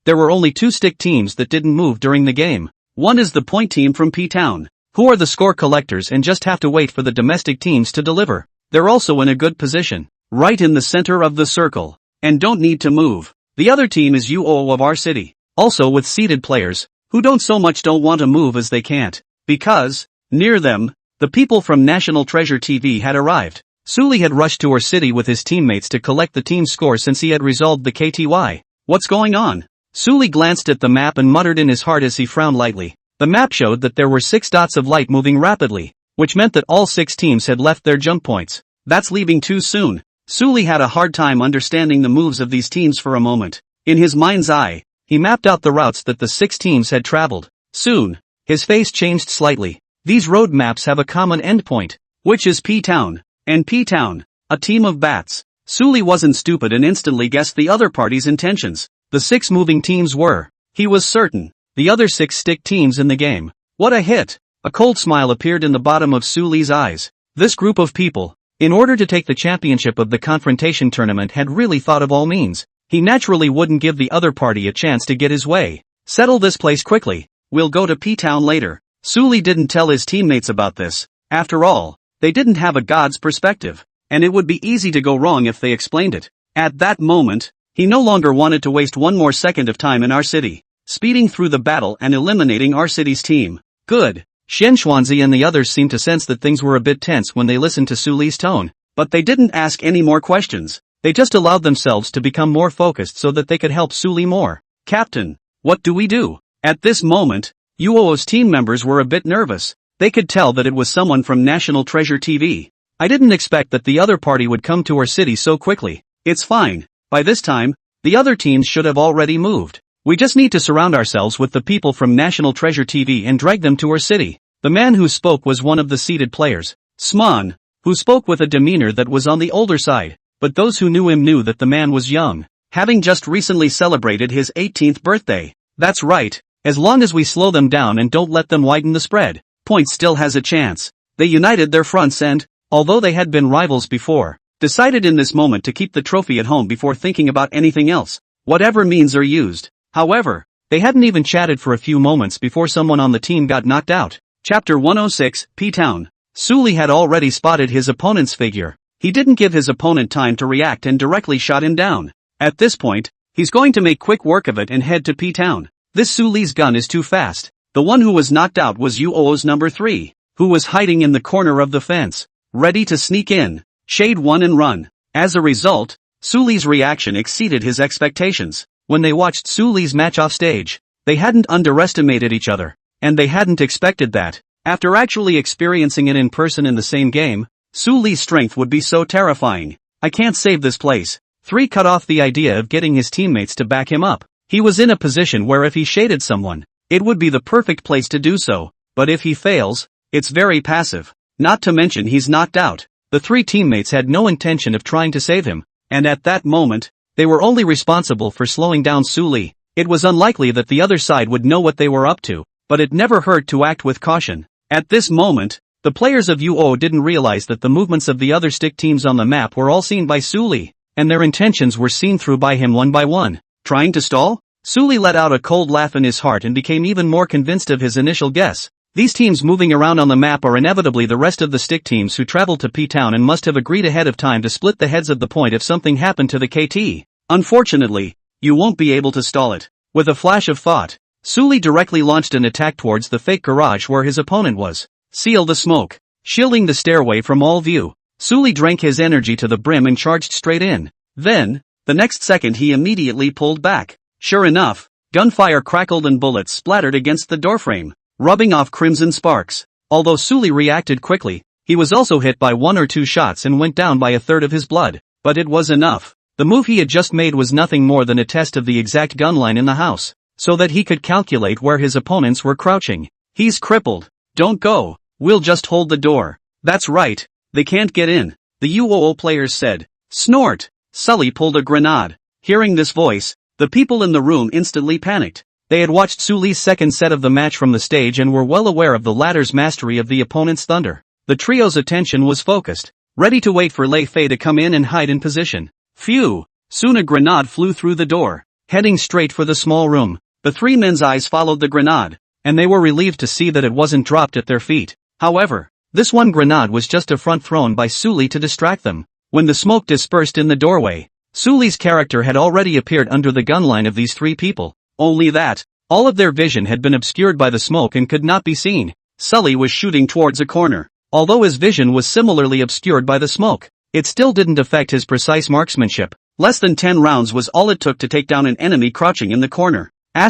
There were only 2 stick teams that didn't move during the game. One is the point team from P-Town, who are the score collectors and just have to wait for the domestic teams to deliver. They're also in a good position, right in the center of the circle, and don't need to move. The other team is UO of our city, also with seeded players, who don't want to move as they can't, because, near them, the people from National Treasure TV had arrived. Suli had rushed to her city with his teammates to collect the team's score since he had resolved the KTY. What's going on? Suli glanced at the map and muttered in his heart as he frowned lightly. The map showed that there were 6 dots of light moving rapidly, which meant that all 6 teams had left their jump points. That's leaving too soon. Suli had a hard time understanding the moves of these teams for a moment. In his mind's eye, he mapped out the routes that the 6 teams had traveled. Soon, his face changed slightly. These road maps have a common endpoint, which is P-Town. And P-Town, a team of bats. Suli wasn't stupid and instantly guessed the other party's intentions. The 6 moving teams were, he was certain, the other 6 stick teams in the game. What a hit! A cold smile appeared in the bottom of Suli's eyes. This group of people, in order to take the championship of the confrontation tournament, had really thought of all means. He naturally wouldn't give the other party a chance to get his way. Settle this place quickly. We'll go to P-Town later. Suli didn't tell his teammates about this. After all, they didn't have a god's perspective, and it would be easy to go wrong if they explained it. At that moment, he no longer wanted to waste one more second of time in our city, speeding through the battle and eliminating our city's team. Good. Shen Xuanzi and the others seemed to sense that things were a bit tense when they listened to Suli's tone, but they didn't ask any more questions. They just allowed themselves to become more focused so that they could help Suli more. Captain, what do we do? At this moment, UO's team members were a bit nervous. They could tell that it was someone from National Treasure TV. I didn't expect that the other party would come to our city so quickly. It's fine. By this time, the other teams should have already moved. We just need to surround ourselves with the people from National Treasure TV and drag them to our city. The man who spoke was one of the seeded players, Sman, who spoke with a demeanor that was on the older side, but those who knew him knew that the man was young, having just recently celebrated his 18th birthday. That's right, as long as we slow them down and don't let them widen the spread, Point still has a chance. They united their fronts and, although they had been rivals before, decided in this moment to keep the trophy at home before thinking about anything else, whatever means are used. However, they hadn't even chatted for a few moments before someone on the team got knocked out. Chapter 106, P-Town. Suli had already spotted his opponent's figure. He didn't give his opponent time to react and directly shot him down. At this point, he's going to make quick work of it and head to P-Town. This Suli's gun is too fast. The one who was knocked out was UO's number 3, who was hiding in the corner of the fence, ready to sneak in, shade 1 and run. As a result, Suli's reaction exceeded his expectations. When they watched Suli's match off stage, they hadn't underestimated each other, and they hadn't expected that, after actually experiencing it in person in the same game, Suli's strength would be so terrifying. I can't save this place. 3 cut off the idea of getting his teammates to back him up. He was in a position where if he shaded someone, it would be the perfect place to do so, but if he fails, it's very passive. Not to mention he's knocked out. The 3 teammates had no intention of trying to save him, and at that moment, they were only responsible for slowing down Suli. It was unlikely that the other side would know what they were up to, but it never hurt to act with caution. At this moment, the players of UO didn't realize that the movements of the other stick teams on the map were all seen by Suli, and their intentions were seen through by him one by one. Trying to stall? Suli let out a cold laugh in his heart and became even more convinced of his initial guess. These teams moving around on the map are inevitably the rest of the stick teams who traveled to P-Town and must have agreed ahead of time to split the heads of the point if something happened to the KT. Unfortunately, you won't be able to stall it. With a flash of thought, Suli directly launched an attack towards the fake garage where his opponent was. Seal the smoke. Shielding the stairway from all view, Suli drank his energy to the brim and charged straight in. Then, the next second he immediately pulled back. Sure enough, gunfire crackled and bullets splattered against the doorframe, rubbing off crimson sparks. Although Suli reacted quickly, he was also hit by 1 or 2 shots and went down by a third of his blood. But it was enough. The move he had just made was nothing more than a test of the exact gun line in the house, so that he could calculate where his opponents were crouching. He's crippled. Don't go. We'll just hold the door. That's right. They can't get in, the UOO players said. Snort. Sully pulled a grenade. Hearing this voice, the people in the room instantly panicked. They had watched Suli's second set of the match from the stage and were well aware of the latter's mastery of the opponent's thunder. The trio's attention was focused, ready to wait for Lei Fei to come in and hide in position. Phew! Soon a grenade flew through the door, heading straight for the small room. The 3 men's eyes followed the grenade, and they were relieved to see that it wasn't dropped at their feet. However, this one grenade was just a front thrown by Suli to distract them. When the smoke dispersed in the doorway, Suli's character had already appeared under the gunline of these three people, only that, all of their vision had been obscured by the smoke and could not be seen. Sully was shooting towards a corner. Although his vision was similarly obscured by the smoke, it still didn't affect his precise marksmanship. Less than 10 rounds was all it took to take down an enemy crouching in the corner. How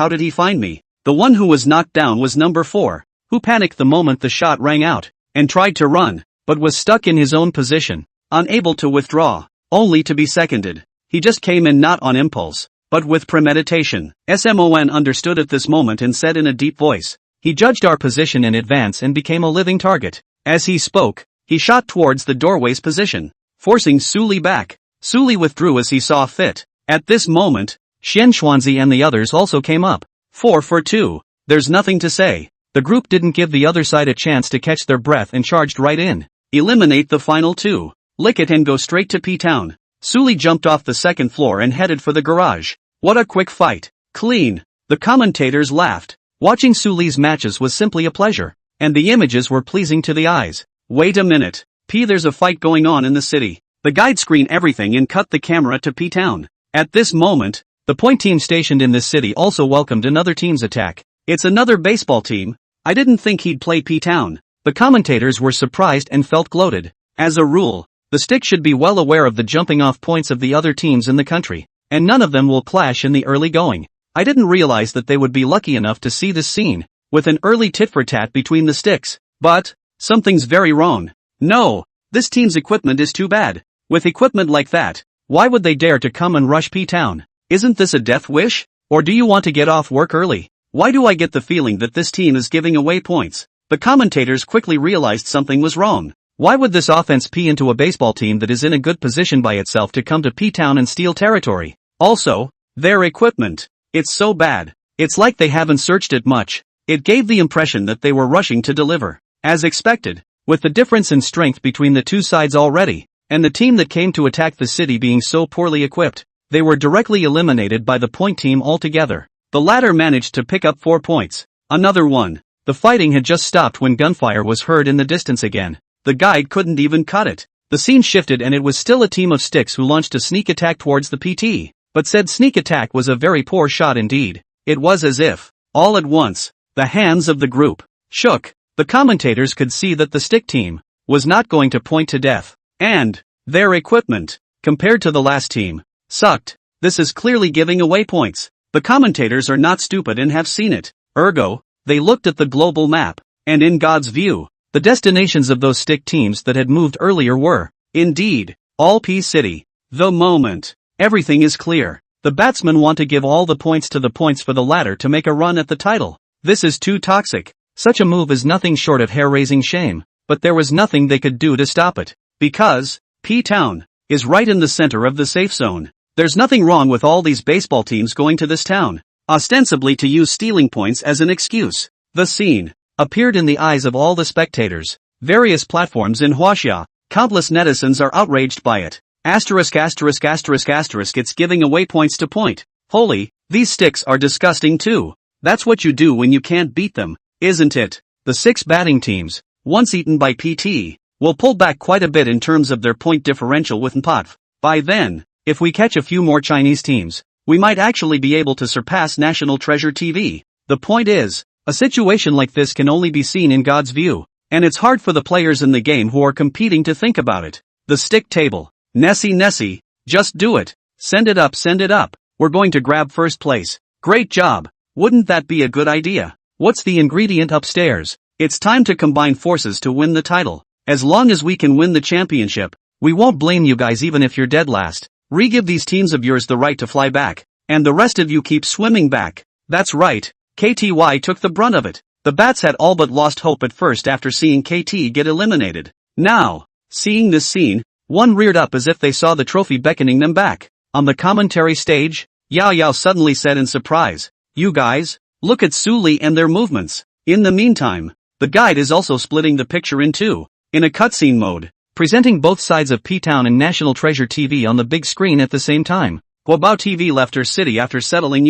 did he find me? The one who was knocked down was number 4, who panicked the moment the shot rang out, and tried to run, but was stuck in his own position, unable to withdraw, only to be seconded. He just came in not on impulse, but with premeditation. Smon understood at this moment and said in a deep voice, "He judged our position in advance and became a living target." As he spoke, he shot towards the doorway's position, forcing Suli back. Suli withdrew as he saw fit. At this moment, Xian Xuanzi and the others also came up. 4 for 2. There's nothing to say. The group didn't give the other side a chance to catch their breath and charged right in. Eliminate the final 2. Lick it and go straight to P-Town. Suli jumped off the second floor and headed for the garage. What a quick fight. Clean. The commentators laughed. Watching Suli's matches was simply a pleasure, and the images were pleasing to the eyes. Wait a minute. There's a fight going on in the city. The guide screened everything and cut the camera to P-Town. At this moment, the point team stationed in this city also welcomed another team's attack. It's another baseball team. I didn't think he'd play P-Town. The commentators were surprised and felt gloated. As a rule, the stick should be well aware of the jumping off points of the other teams in the country, and none of them will clash in the early going. I didn't realize that they would be lucky enough to see this scene, with an early tit-for-tat between the sticks. But, something's very wrong. No, this team's equipment is too bad. With equipment like that, why would they dare to come and rush P-Town? Isn't this a death wish? Or do you want to get off work early? Why do I get the feeling that this team is giving away points? The commentators quickly realized something was wrong. Why would this offense pee into a baseball team that is in a good position by itself to come to P-Town and steal territory? Also, their equipment. It's so bad. It's like they haven't searched it much. It gave the impression that they were rushing to deliver. As expected, with the difference in strength between the two sides already, and the team that came to attack the city being so poorly equipped, they were directly eliminated by the point team altogether. The latter managed to pick up 4 points. Another one. The fighting had just stopped when gunfire was heard in the distance again. The guide couldn't even cut it. The scene shifted and it was still a team of sticks who launched a sneak attack towards the PT. But said sneak attack was a very poor shot indeed. It was as if, all at once, the hands of the group shook. The commentators could see that the stick team was not going to point to death. And their equipment, compared to the last team, sucked. This is clearly giving away points. The commentators are not stupid and have seen it. Ergo, they looked at the global map, and in God's view, the destinations of those stick teams that had moved earlier were, indeed, all P City. The moment everything is clear, the batsmen want to give all the points to the points for the latter to make a run at the title. This is too toxic. Such a move is nothing short of hair-raising shame, but there was nothing they could do to stop it. Because P-Town is right in the center of the safe zone. There's nothing wrong with all these baseball teams going to this town, ostensibly to use stealing points as an excuse. The scene appeared in the eyes of all the spectators. Various platforms in Huaxia, countless netizens are outraged by it. It's giving away points to point. Holy, these sticks are disgusting too. That's what you do when you can't beat them, isn't it? The 6 batting teams, once eaten by PT, will pull back quite a bit in terms of their point differential with NPOTF. By then, if we catch a few more Chinese teams, we might actually be able to surpass National Treasure TV. The point is, a situation like this can only be seen in God's view, and it's hard for the players in the game who are competing to think about it. The stick table. Nessie, just do it. Send it up. We're going to grab first place. Great job. Wouldn't that be a good idea? What's the ingredient upstairs? It's time to combine forces to win the title. As long as we can win the championship, we won't blame you guys even if you're dead last. Re-give these teams of yours the right to fly back, and the rest of you keep swimming back. That's right, KTY took the brunt of it. The bats had all but lost hope at first after seeing KT get eliminated. Now, seeing this scene, one reared up as if they saw the trophy beckoning them back. On the commentary stage, Yao Yao suddenly said in surprise, "You guys, look at Suli and their movements." In the meantime, the guide is also splitting the picture in two, in a cutscene mode, presenting both sides of P-Town and National Treasure TV on the big screen at the same time. Guobao TV left her city after settling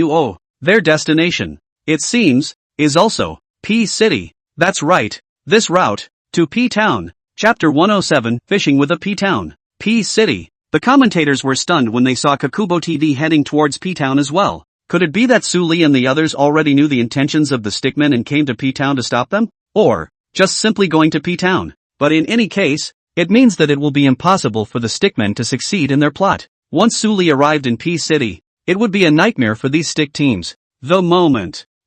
their destination, it seems, is also P City. That's right, this route to P-Town. Chapter 107, Fishing with a P-Town. P City. The commentators were stunned when they saw Kakubo TV heading towards P-Town as well. Could it be that Su Li and the others already knew the intentions of the stickmen and came to P-Town to stop them? Or, just simply going to P-Town? But in any case, it means that it will be impossible for the stickmen to succeed in their plot. Once Su Li arrived in P-City, it would be a nightmare for these stick teams. The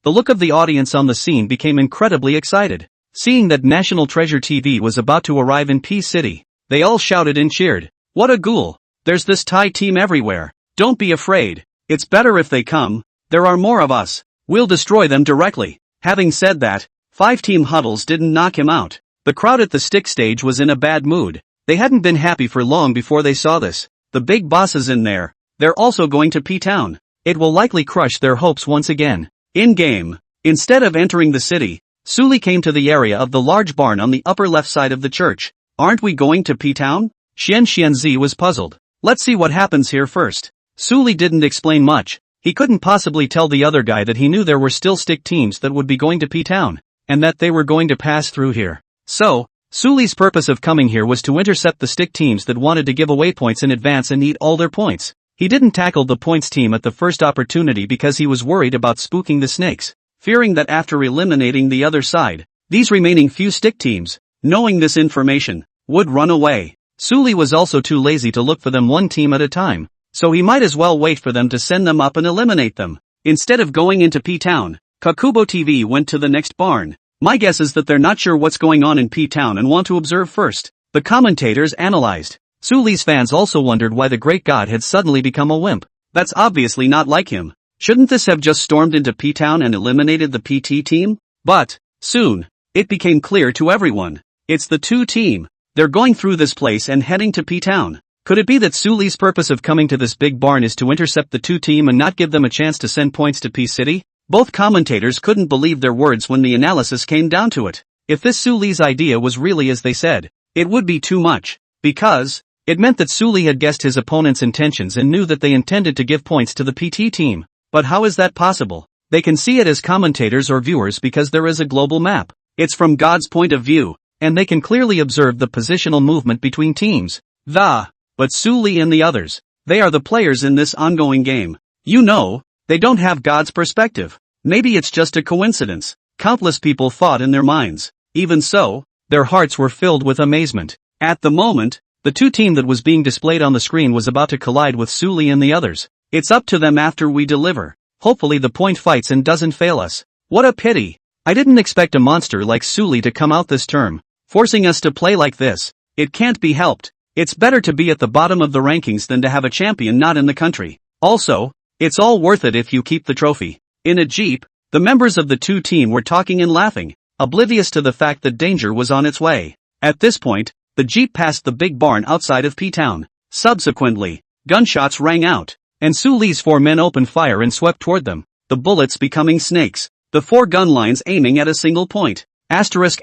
look of the audience on the scene became incredibly excited. Seeing that National Treasure TV was about to arrive in P-City, they all shouted and cheered. What a ghoul! There's this Thai team everywhere. Don't be afraid. It's better if they come. There are more of us. We'll destroy them directly. Having said that, 5-team huddles didn't knock him out. The crowd at the stick stage was in a bad mood. They hadn't been happy for long before they saw this. The big boss is in there. They're also going to P-Town. It will likely crush their hopes once again. In-game. Instead of entering the city, Su Li came to the area of the large barn on the upper left side of the church. Aren't we going to P-Town? Xianzi was puzzled. Let's see what happens here first. Su Li didn't explain much. He couldn't possibly tell the other guy that he knew there were still stick teams that would be going to P-Town, and that they were going to pass through here. So, Su Li's purpose of coming here was to intercept the stick teams that wanted to give away points in advance and eat all their points. He didn't tackle the points team at the first opportunity because he was worried about spooking the snakes, fearing that after eliminating the other side, these remaining few stick teams, knowing this information, would run away. Su Li was also too lazy to look for them one team at a time, so he might as well wait for them to send them up and eliminate them. Instead of going into P-Town, Kakubo TV went to the next barn. My guess is that they're not sure what's going on in P-Town and want to observe first. The commentators analyzed. Su Li's fans also wondered why the great god had suddenly become a wimp. That's obviously not like him. Shouldn't this have just stormed into P-Town and eliminated the PT team? But, soon, it became clear to everyone. It's the 2 team. They're going through this place and heading to P-Town. Could it be that Su Li's purpose of coming to this big barn is to intercept the 2 team and not give them a chance to send points to P-City? Both commentators couldn't believe their words when the analysis came down to it. If this Su Li's idea was really as they said, it would be too much. Because, it meant that Su Li had guessed his opponent's intentions and knew that they intended to give points to the PT team. But how is that possible? They can see it as commentators or viewers because there is a global map. It's from God's point of view, and they can clearly observe the positional movement between teams. But Su Li and the others, they are the players in this ongoing game. You know, they don't have God's perspective. Maybe it's just a coincidence. Countless people thought in their minds. Even so, their hearts were filled with amazement. At the moment, the 2 team that was being displayed on the screen was about to collide with Su Li and the others. It's up to them after we deliver. Hopefully the point fights and doesn't fail us. What a pity. I didn't expect a monster like Su Li to come out this term, forcing us to play like this. It can't be helped. It's better to be at the bottom of the rankings than to have a champion not in the country. Also, it's all worth it if you keep the trophy. In a jeep, the members of the 2 team were talking and laughing, oblivious to the fact that danger was on its way. At this point, the jeep passed the big barn outside of P-Town. Subsequently, gunshots rang out, and Su Li's 4 men opened fire and swept toward them, the bullets becoming snakes, the 4 gun lines aiming at a single point. Asterisk.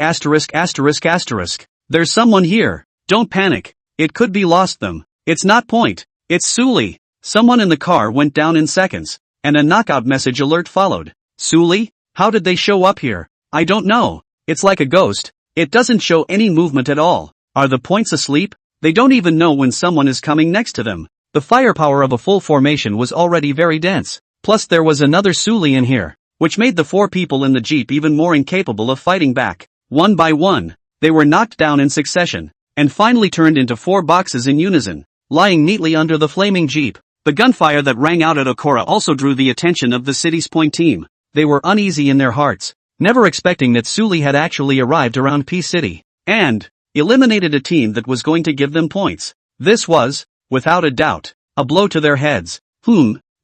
There's someone here. Don't panic. It could be lost them. It's not point. It's Su Li. Someone in the car went down in seconds, and a knockout message alert followed. Su Li? How did they show up here? I don't know. It's like a ghost. It doesn't show any movement at all. Are the points asleep? They don't even know when someone is coming next to them. The firepower of a full formation was already very dense. Plus there was another Su Li in here, which made the 4 people in the jeep even more incapable of fighting back. One by one, they were knocked down in succession, and finally turned into 4 boxes in unison, lying neatly under the flaming jeep. The gunfire that rang out at Okura also drew the attention of the city's point team. They were uneasy in their hearts, never expecting that Su Li had actually arrived around P-City, and eliminated a team that was going to give them points. This was, without a doubt, a blow to their heads.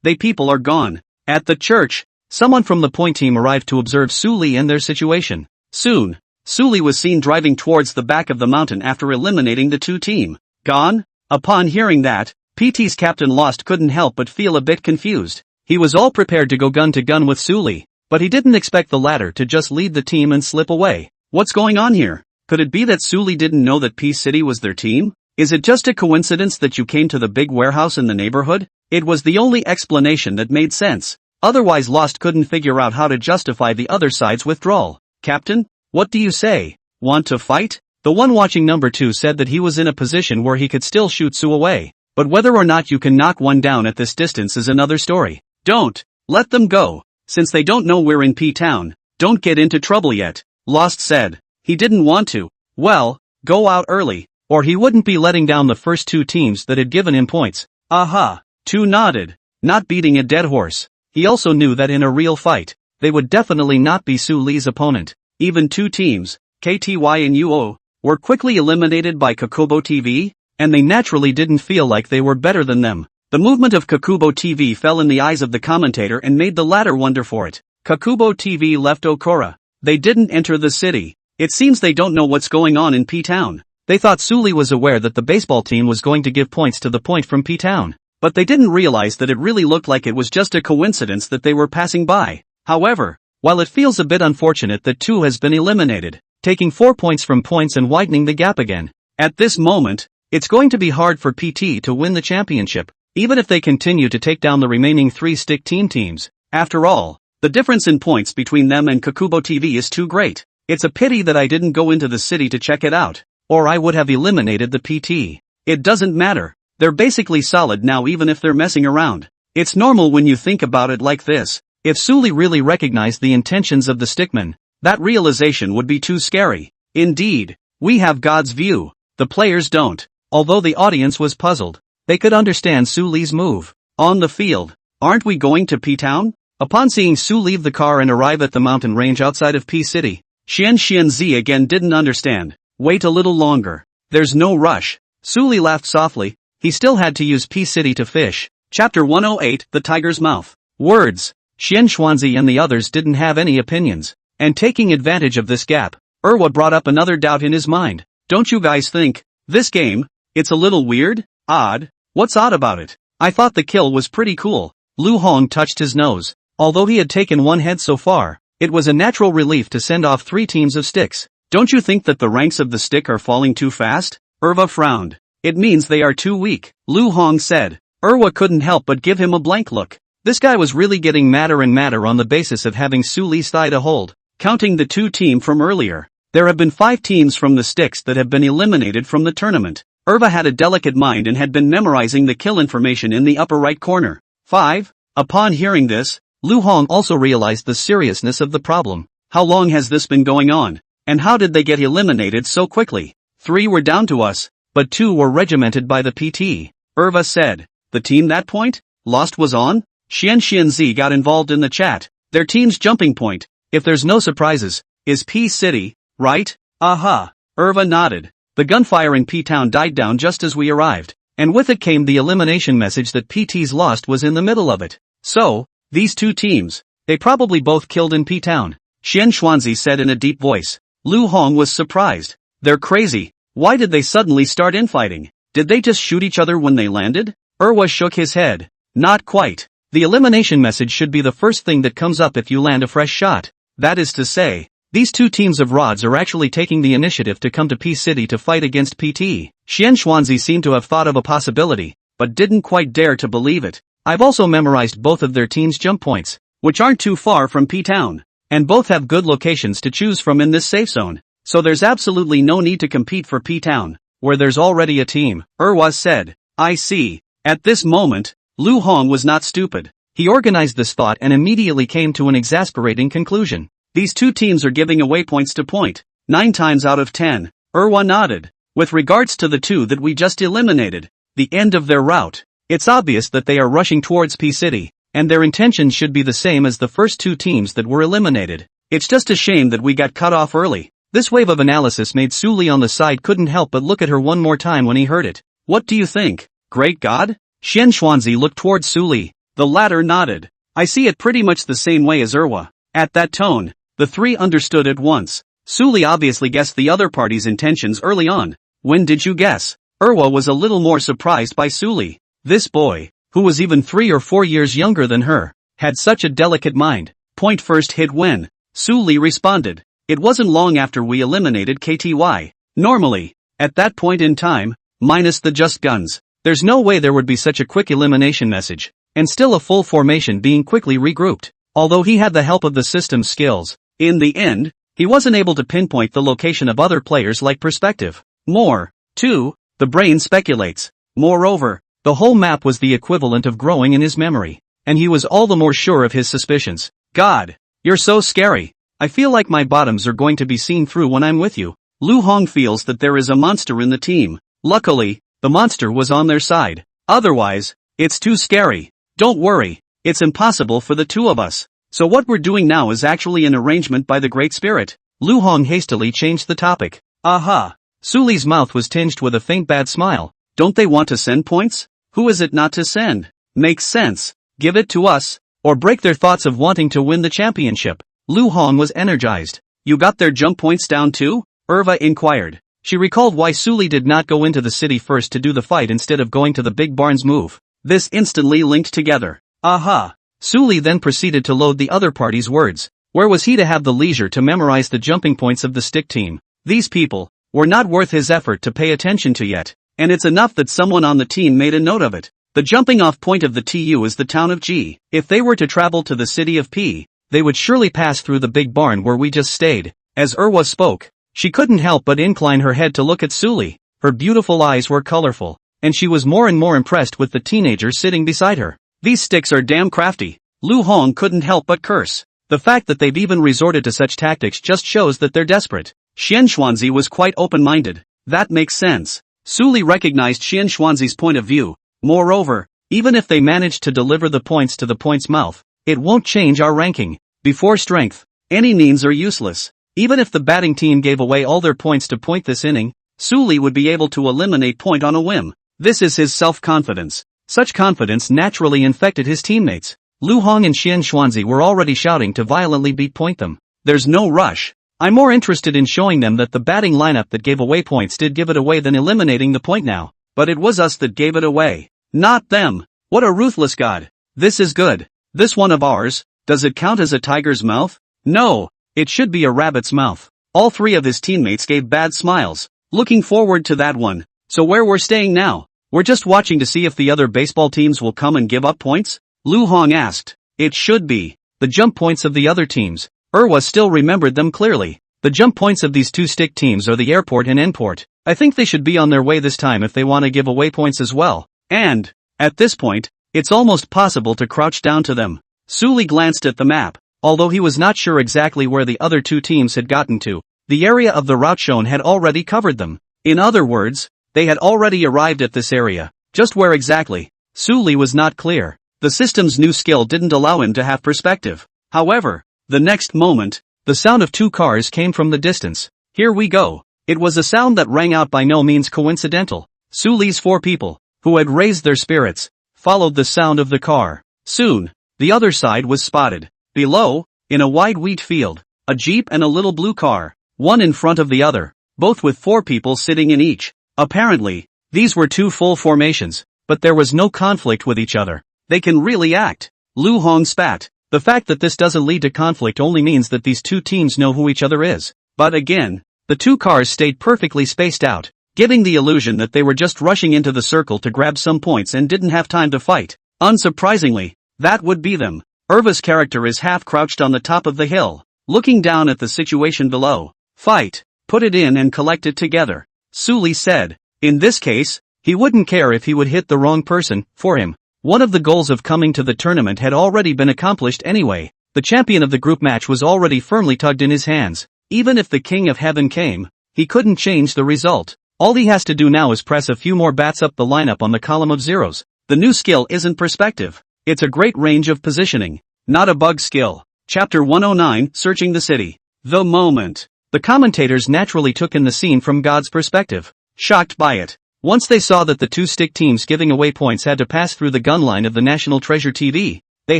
They people are gone. At the church, someone from the point team arrived to observe Su Li and their situation. Soon, Su Li was seen driving towards the back of the mountain after eliminating the 2 team. Gone? Upon hearing that, PT's Captain Lost couldn't help but feel a bit confused. He was all prepared to go gun to gun with Su Li, but he didn't expect the latter to just lead the team and slip away. What's going on here? Could it be that Su Li didn't know that P-City was their team? Is it just a coincidence that you came to the big warehouse in the neighborhood? It was the only explanation that made sense. Otherwise Lost couldn't figure out how to justify the other side's withdrawal. Captain, what do you say? Want to fight? The one watching number 2 said that he was in a position where he could still shoot Su away. but whether or not you can knock one down at this distance is another story. Don't let them go. Since they don't know we're in P-Town, don't get into trouble yet, Lost said. He didn't want to. Well, go out early, or he wouldn't be letting down the first two teams that had given him points. Aha. Tu nodded, not beating a dead horse. He also knew that in a real fight, they would definitely not be Su Li's opponent. Even two teams, KTY and UO, were quickly eliminated by Kakubo TV, and they naturally didn't feel like they were better than them. The movement of Kakubo TV fell in the eyes of the commentator and made the latter wonder for it. Kakubo TV left Okura. They didn't enter the city. It seems they don't know what's going on in P-Town. They thought Su Li was aware that the baseball team was going to give points to the point from P-Town, but they didn't realize that it really looked like it was just a coincidence that they were passing by. However, while it feels a bit unfortunate that 2 has been eliminated, taking 4 points from points and widening the gap again, at this moment, it's going to be hard for PT to win the championship, even if they continue to take down the remaining 3 stick teams. After all, the difference in points between them and Kakubo TV is too great. It's a pity that I didn't go into the city to check it out, or I would have eliminated the PT. It doesn't matter. They're basically solid now even if they're messing around. It's normal when you think about it like this. If Su Li really recognized the intentions of the stickmen, that realization would be too scary. Indeed, we have God's view. The players don't. Although the audience was puzzled, they could understand Su Li's move. On the field, aren't we going to P-Town? Upon seeing Su leave the car and arrive at the mountain range outside of P-City, Xianzi again didn't understand. Wait a little longer. There's no rush. Su Li laughed softly. He still had to use P-City to fish. Chapter 108, The Tiger's Mouth. Words. Xianzi and the others didn't have any opinions. And taking advantage of this gap, Erwa brought up another doubt in his mind. Don't you guys think, this game, it's a little weird? Odd? What's odd about it? I thought the kill was pretty cool. Lu Hong touched his nose. Although he had taken one head so far, it was a natural relief to send off 3 teams of sticks. Don't you think that the ranks of the stick are falling too fast? Erwa frowned. It means they are too weak, Lu Hong said. Erwa couldn't help but give him a blank look. This guy was really getting madder and madder on the basis of having Su Li's thigh to hold. Counting the 2 teams from earlier, there have been 5 teams from the sticks that have been eliminated from the tournament. Erwa had a delicate mind and had been memorizing the kill information in the upper right corner. 5. Upon hearing this, Lu Hong also realized the seriousness of the problem. How long has this been going on? And how did they get eliminated so quickly? 3 were down to us, but 2 were regimented by the PT. Erwa said. The team that point? Lost was on? Xianzi got involved in the chat. Their team's jumping point, if there's no surprises, is P-City, right? Aha. Erwa nodded. The gunfire in P-Town died down just as we arrived, and with it came the elimination message that PT's Lost was in the middle of it. So, these 2 teams, they probably both killed in P-Town, Xianzi said in a deep voice. Lu Hong was surprised. They're crazy. Why did they suddenly start infighting? Did they just shoot each other when they landed? Erwa shook his head. Not quite. The elimination message should be the first thing that comes up if you land a fresh shot. That is to say, these 2 teams of rods are actually taking the initiative to come to P-City to fight against PT. Xianzi seemed to have thought of a possibility, but didn't quite dare to believe it. I've also memorized both of their team's jump points, which aren't too far from P-Town, and both have good locations to choose from in this safe zone, so there's absolutely no need to compete for P-Town, where there's already a team, Erwa said. I see. At this moment, Lu Hong was not stupid. He organized this thought and immediately came to an exasperating conclusion. These 2 teams are giving away points to point. 9 times out of 10. Erwa nodded. With regards to the 2 that we just eliminated, the end of their route, it's obvious that they are rushing towards P-City, and their intentions should be the same as the first 2 teams that were eliminated. It's just a shame that we got cut off early. This wave of analysis made Su Li on the side couldn't help but look at her one more time when he heard it. What do you think? Great God? Xianzi looked towards Su Li. The latter nodded. I see it pretty much the same way as Erwa. At that tone, the 3 understood at once. Su Li obviously guessed the other party's intentions early on. When did you guess? Erwa was a little more surprised by Su Li. This boy, who was even 3 or 4 years younger than her, had such a delicate mind. Point first hit when? Su Li responded. It wasn't long after we eliminated KTY. Normally, at that point in time, minus the just guns, there's no way there would be such a quick elimination message, and still a full formation being quickly regrouped. Although he had the help of the system's skills, in the end, he wasn't able to pinpoint the location of other players like perspective. More, too, the brain speculates. Moreover, The whole map was the equivalent of growing in his memory. And he was all the more sure of his suspicions. God, you're so scary. I feel like my bottoms are going to be seen through when I'm with you. Lu Hong feels that there is a monster in the team. Luckily, the monster was on their side. Otherwise, it's too scary. Don't worry, it's impossible for the two of us. So what we're doing now is actually an arrangement by the Great Spirit. Lu Hong hastily changed the topic. Aha! Suli's mouth was tinged with a faint bad smile. Don't they want to send points? Who is it not to send? Makes sense. Give it to us, or break their thoughts of wanting to win the championship. Lu Hong was energized. You got their jump points down too? Erva inquired. She recalled why Suli did not go into the city first to do the fight instead of going to the big barns move. This instantly linked together. Aha! Suli then proceeded to load the other party's words. Where was he to have the leisure to memorize the jumping points of the stick team? These people were not worth his effort to pay attention to yet, and it's enough that someone on the team made a note of it. The jumping off point of the TU is the town of G. If they were to travel to the city of P, they would surely pass through the big barn where we just stayed. As Erwa spoke, she couldn't help but incline her head to look at Suli. Her beautiful eyes were colorful, and she was more and more impressed with the teenager sitting beside her. These sticks are damn crafty. Lu Hong couldn't help but curse. The fact that they've even resorted to such tactics just shows that they're desperate. Xian Xuanzi was quite open-minded. That makes sense. Suli recognized Xian Xuanzi's point of view. Moreover, even if they manage to deliver the points to the point's mouth, it won't change our ranking. Before strength, any means are useless. Even if the batting team gave away all their points to point this inning, Suli would be able to eliminate point on a whim. This is his self-confidence. Such confidence naturally infected his teammates. Lu Hong and Xian Xuanzi were already shouting to violently beat point them. There's no rush. I'm more interested in showing them that the batting lineup that gave away points did give it away than eliminating the point now. But it was us that gave it away. Not them. What a ruthless god. This is good. This one of ours, does it count as a tiger's mouth? No, it should be a rabbit's mouth. All three of his teammates gave bad smiles. Looking forward to that one. So where we're staying now? We're just watching to see if the other baseball teams will come and give up points? Lu Hong asked. It should be. The jump points of the other teams. Erwa still remembered them clearly. The jump points of these two stick teams are the airport and endport. I think they should be on their way this time if they want to give away points as well. And, at this point, it's almost possible to crouch down to them. Suli glanced at the map. Although he was not sure exactly where the other two teams had gotten to, the area of the route shown had already covered them. In other words, they had already arrived at this area. Just where exactly? Suli was not clear. The system's new skill didn't allow him to have perspective. However, the next moment, the sound of two cars came from the distance. Here we go. It was a sound that rang out by no means coincidental. Suli's four people, who had raised their spirits, followed the sound of the car. Soon, the other side was spotted. Below, in a wide wheat field, a jeep and a little blue car, one in front of the other, both with four people sitting in each. Apparently, these were two full formations, but there was no conflict with each other. They can really act. Lu Hong spat. The fact that this doesn't lead to conflict only means that these two teams know who each other is. But again, the two cars stayed perfectly spaced out, giving the illusion that they were just rushing into the circle to grab some points and didn't have time to fight. Unsurprisingly, that would be them. Erva's character is half crouched on the top of the hill, looking down at the situation below. Fight, put it in and collect it together. Suli said. In this case, he wouldn't care if he would hit the wrong person. For him, one of the goals of coming to the tournament had already been accomplished anyway. The champion of the group match was already firmly tugged in his hands. Even if the King of Heaven came, he couldn't change the result. All he has to do now is press a few more bats up the lineup on the column of zeros. The new skill isn't perspective. It's a great range of positioning. Not a bug skill. Chapter 109, Searching the City. The moment. The commentators naturally took in the scene from God's perspective. Shocked by it. Once they saw that the two stick teams giving away points had to pass through the gun line of the National Treasure TV, they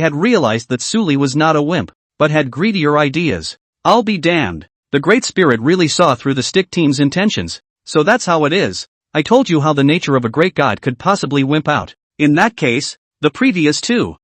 had realized that Suli was not a wimp, but had greedier ideas. I'll be damned. The Great Spirit really saw through the stick team's intentions. So that's how it is. I told you how the nature of a great god could possibly wimp out. In that case, the previous two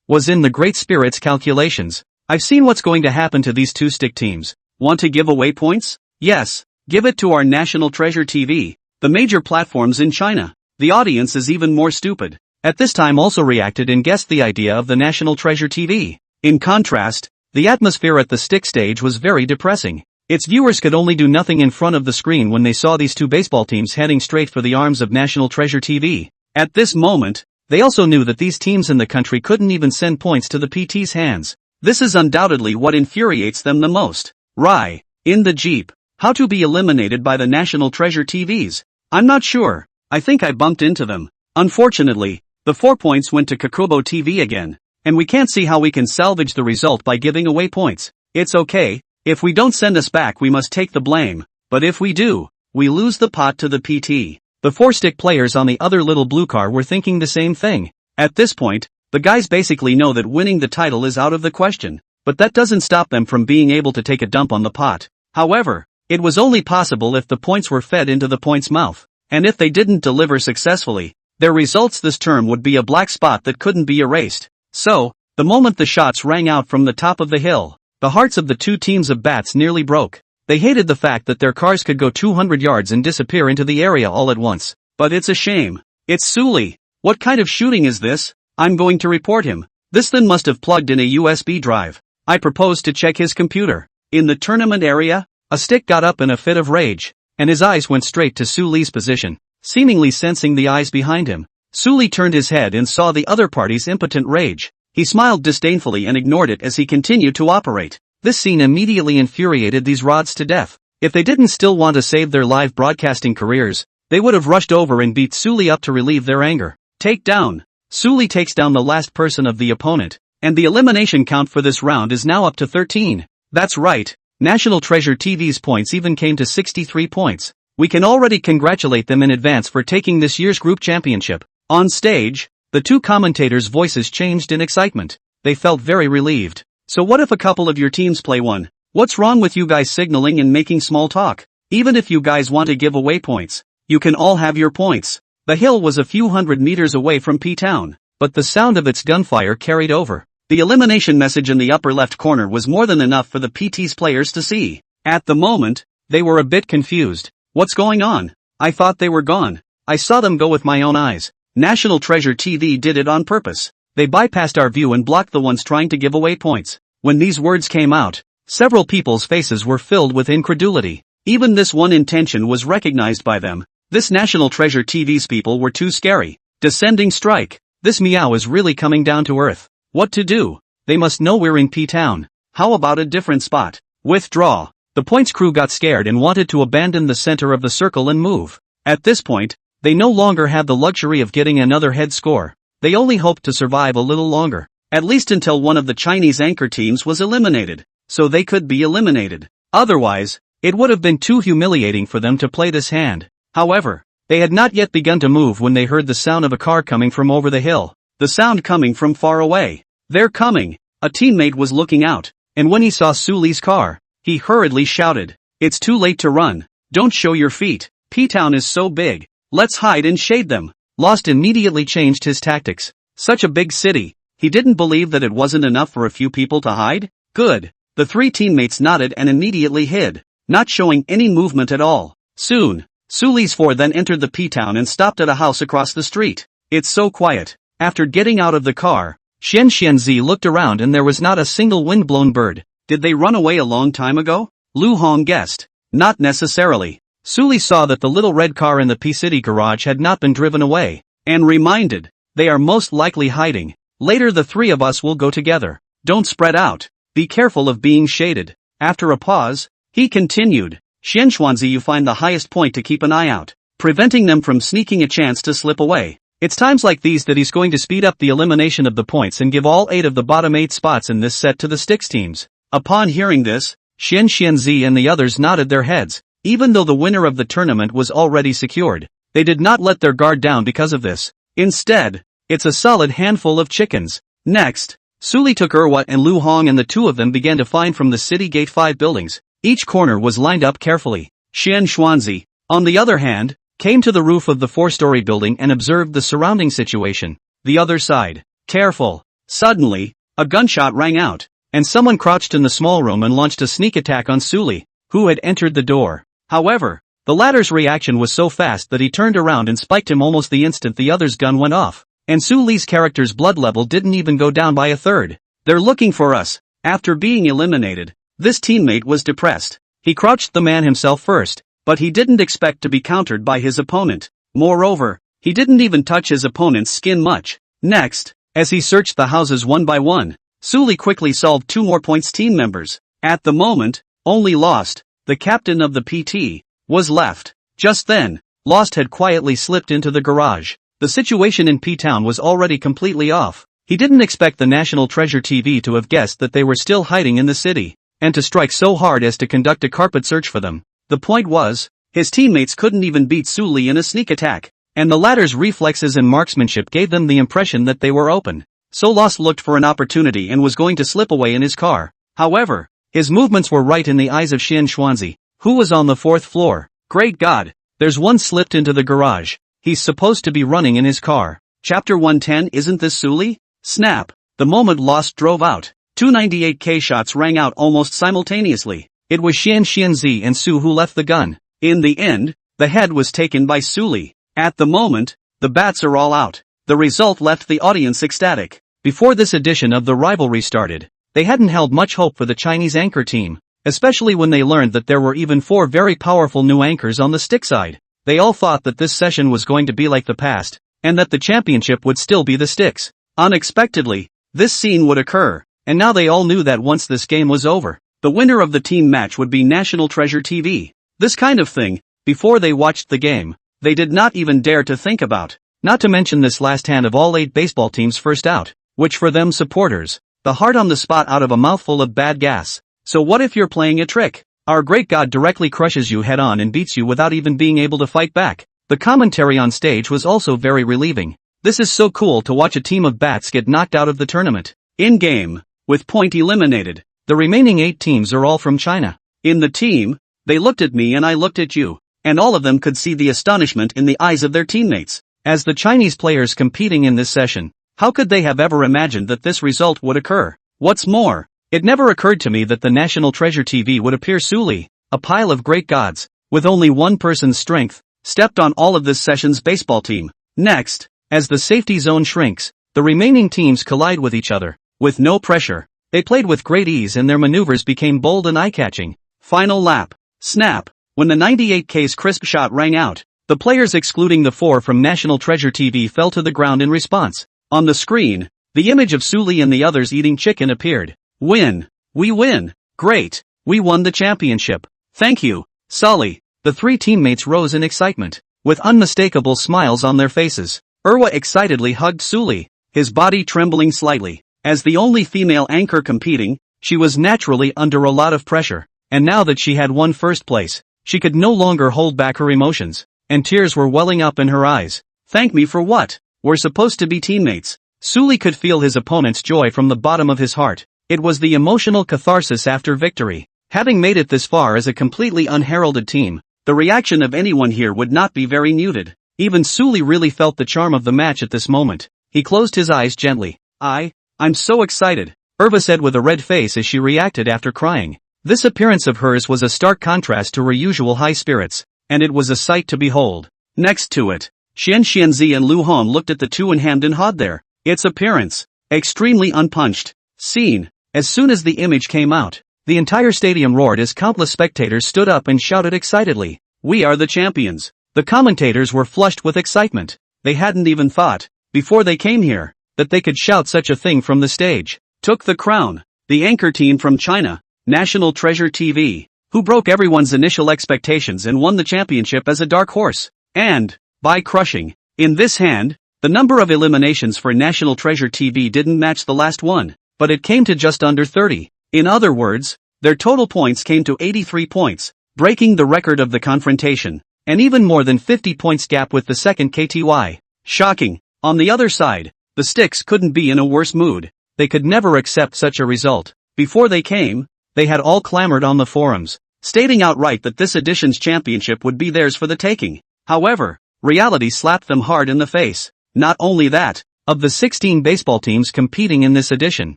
was in the Great Spirit's calculations. I've seen what's going to happen to these two stick teams. Want to give away points? Yes, give it to our National Treasure TV. The major platforms in China. The audience is even more stupid. At this time also reacted and guessed the idea of the National Treasure TV. In contrast, the atmosphere at the stick stage was very depressing. Its viewers could only do nothing in front of the screen when they saw these two baseball teams heading straight for the arms of National Treasure TV. At this moment, they also knew that these teams in the country couldn't even send points to the PT's hands. This is undoubtedly what infuriates them the most. Rai, in the Jeep. How to be eliminated by the National Treasure TVs? I'm not sure. I think I bumped into them. Unfortunately, the 4 points went to Kakubo TV again, and we can't see how we can salvage the result by giving away points. It's okay, if we don't send us back we must take the blame, but if we do, we lose the pot to the PT. The 4-stick players on the other little blue car were thinking the same thing. At this point, the guys basically know that winning the title is out of the question, but that doesn't stop them from being able to take a dump on the pot. However, it was only possible if the points were fed into the point's mouth, and if they didn't deliver successfully, their results this term would be a black spot that couldn't be erased. So, the moment the shots rang out from the top of the hill, the hearts of the two teams of bats nearly broke. They hated the fact that their cars could go 200 yards and disappear into the area all at once. But it's a shame. It's Suli. What kind of shooting is this? I'm going to report him. This then must have plugged in a USB drive. I propose to check his computer. In the tournament area, a stick got up in a fit of rage, and his eyes went straight to Suli's position, seemingly sensing the eyes behind him. Suli turned his head and saw the other party's impotent rage. He smiled disdainfully and ignored it as he continued to operate. This scene immediately infuriated these rods to death. If they didn't still want to save their live broadcasting careers, they would have rushed over and beat Suli up to relieve their anger. Take down. Suli takes down the last person of the opponent, and the elimination count for this round is now up to 13. That's right, National Treasure TV's points even came to 63 points. We can already congratulate them in advance for taking this year's group championship. On stage, the two commentators' voices changed in excitement. They felt very relieved. So what if a couple of your teams play one? What's wrong with you guys signaling and making small talk? Even if you guys want to give away points, you can all have your points. The hill was a few hundred meters away from P-Town, but the sound of its gunfire carried over. The elimination message in the upper left corner was more than enough for the PT's players to see. At the moment, they were a bit confused. What's going on? I thought they were gone. I saw them go with my own eyes. National Treasure TV did it on purpose. They bypassed our view and blocked the ones trying to give away points. When these words came out, several people's faces were filled with incredulity. Even this one intention was recognized by them. This National Treasure TV's people were too scary. Descending strike. This meow is really coming down to earth. What to do? They must know we're in P-Town. How about a different spot? Withdraw. The points crew got scared and wanted to abandon the center of the circle and move. At this point, they no longer had the luxury of getting another head score. They only hoped to survive a little longer, at least until one of the Chinese anchor teams was eliminated, so they could be eliminated. Otherwise, it would have been too humiliating for them to play this hand. However, they had not yet begun to move when they heard the sound of a car coming from over the hill. The sound coming from far away. They're coming. A teammate was looking out, and when he saw Suli's car, he hurriedly shouted, "It's too late to run. Don't show your feet. P-Town is so big. Let's hide and shade them." Lost immediately changed his tactics. Such a big city. He didn't believe that it wasn't enough for a few people to hide? Good. The three teammates nodded and immediately hid, not showing any movement at all. Soon, Suli's four then entered the P-Town and stopped at a house across the street. It's so quiet. After getting out of the car, Xianxianzi looked around and there was not a single windblown bird. Did they run away a long time ago? Lu Hong guessed. Not necessarily. Suli saw that the little red car in the P-City garage had not been driven away, and reminded, they are most likely hiding. Later the three of us will go together. Don't spread out. Be careful of being shaded. After a pause, he continued, Xianxuanzi, you find the highest point to keep an eye out, preventing them from sneaking a chance to slip away. It's times like these that he's going to speed up the elimination of the points and give all 8 of the bottom 8 spots in this set to the Sticks teams. Upon hearing this, Xianxianzi and the others nodded their heads. Even though the winner of the tournament was already secured, they did not let their guard down because of this. Instead, it's a solid handful of chickens. Next, Suli took Erwa and Lu Hong and the two of them began to find from the City Gate 5 buildings. Each corner was lined up carefully. Xianxuanzi, on the other hand, came to the roof of the 4-story building and observed the surrounding situation. The other side. Careful. Suddenly, a gunshot rang out, and someone crouched in the small room and launched a sneak attack on Suli, who had entered the door. However, the latter's reaction was so fast that he turned around and spiked him almost the instant the other's gun went off, and Suli's character's blood level didn't even go down by a third. They're looking for us. After being eliminated, this teammate was depressed. He crouched the man himself first, but he didn't expect to be countered by his opponent. Moreover, He didn't even touch his opponent's skin much. Next, as he searched the houses one by one, Suli quickly solved 2 more points team members. At the moment, only Lost, the captain of the PT, was left. Just then, Lost had quietly slipped into the garage. The situation in P-Town was already completely off. He didn't expect the National Treasure TV to have guessed that they were still hiding in the city, and to strike so hard as to conduct a carpet search for them. The point was, his teammates couldn't even beat Suli in a sneak attack, and the latter's reflexes and marksmanship gave them the impression that they were open. So Lost looked for an opportunity and was going to slip away in his car. However, his movements were right in the eyes of Xian Xuanzi, who was on the 4th floor. Great God! There's one slipped into the garage. He's supposed to be running in his car. Chapter 110. Isn't this Suli? Snap! The moment Lost drove out, 298k shots rang out almost simultaneously. It was Xian Xianzi and Su who left the gun. In the end, the head was taken by Suli. At the moment, the bats are all out. The result left the audience ecstatic. Before this edition of the rivalry started, they hadn't held much hope for the Chinese anchor team, especially when they learned that there were even 4 very powerful new anchors on the stick side. They all thought that this session was going to be like the past, and that the championship would still be the sticks. Unexpectedly, this scene would occur, and now they all knew that once this game was over, the winner of the team match would be National Treasure TV. This kind of thing, before they watched the game, they did not even dare to think about. Not to mention this last hand of all 8 baseball teams first out, which for them supporters, the heart on the spot out of a mouthful of bad gas. So what if you're playing a trick? Our great God directly crushes you head on and beats you without even being able to fight back. The commentary on stage was also very relieving. This is so cool to watch a team of bats get knocked out of the tournament. In game, with point eliminated, the remaining 8 teams are all from China. In the team, they looked at me and I looked at you, and all of them could see the astonishment in the eyes of their teammates. As the Chinese players competing in this session, how could they have ever imagined that this result would occur? What's more, it never occurred to me that the National Treasure TV would appear Suli, a pile of great gods, with only one person's strength, stepped on all of this session's baseball team. Next, as the safety zone shrinks, the remaining teams collide with each other. With no pressure, they played with great ease and their maneuvers became bold and eye-catching. Final lap. Snap. When the 98k's crisp shot rang out, the players excluding the 4 from National Treasure TV fell to the ground in response. On the screen, the image of Suli and the others eating chicken appeared. Win. We win. Great. We won the championship. Thank you, Sully. The 3 teammates rose in excitement, with unmistakable smiles on their faces. Erwa excitedly hugged Suli, his body trembling slightly. As the only female anchor competing, she was naturally under a lot of pressure, and now that she had won first place, she could no longer hold back her emotions, and tears were welling up in her eyes. Thank me for what? We're supposed to be teammates. Suli could feel his opponent's joy from the bottom of his heart. It was the emotional catharsis after victory. Having made it this far as a completely unheralded team, the reaction of anyone here would not be very muted. Even Suli really felt the charm of the match at this moment. He closed his eyes gently. I'm so excited, Erva said with a red face as she reacted after crying. This appearance of hers was a stark contrast to her usual high spirits, and it was a sight to behold. Next to it, Xian Xianzi and Lu Hong looked at the 2 and hemmed and hawed there. Its appearance, extremely unpunched. Scene. As soon as the image came out, the entire stadium roared as countless spectators stood up and shouted excitedly, "We are the champions!" The commentators were flushed with excitement. They hadn't even thought, before they came here, that they could shout such a thing from the stage. Took the crown, the anchor team from China, National Treasure TV, who broke everyone's initial expectations and won the championship as a dark horse. And, by crushing, in this hand, the number of eliminations for National Treasure TV didn't match the last one, but it came to just under 30. In other words, their total points came to 83 points, breaking the record of the confrontation, and even more than 50 points gap with the second KTY. Shocking. On the other side, the Sticks couldn't be in a worse mood. They could never accept such a result. Before they came, they had all clamored on the forums, stating outright that this edition's championship would be theirs for the taking. However, reality slapped them hard in the face. Not only that, of the 16 baseball teams competing in this edition,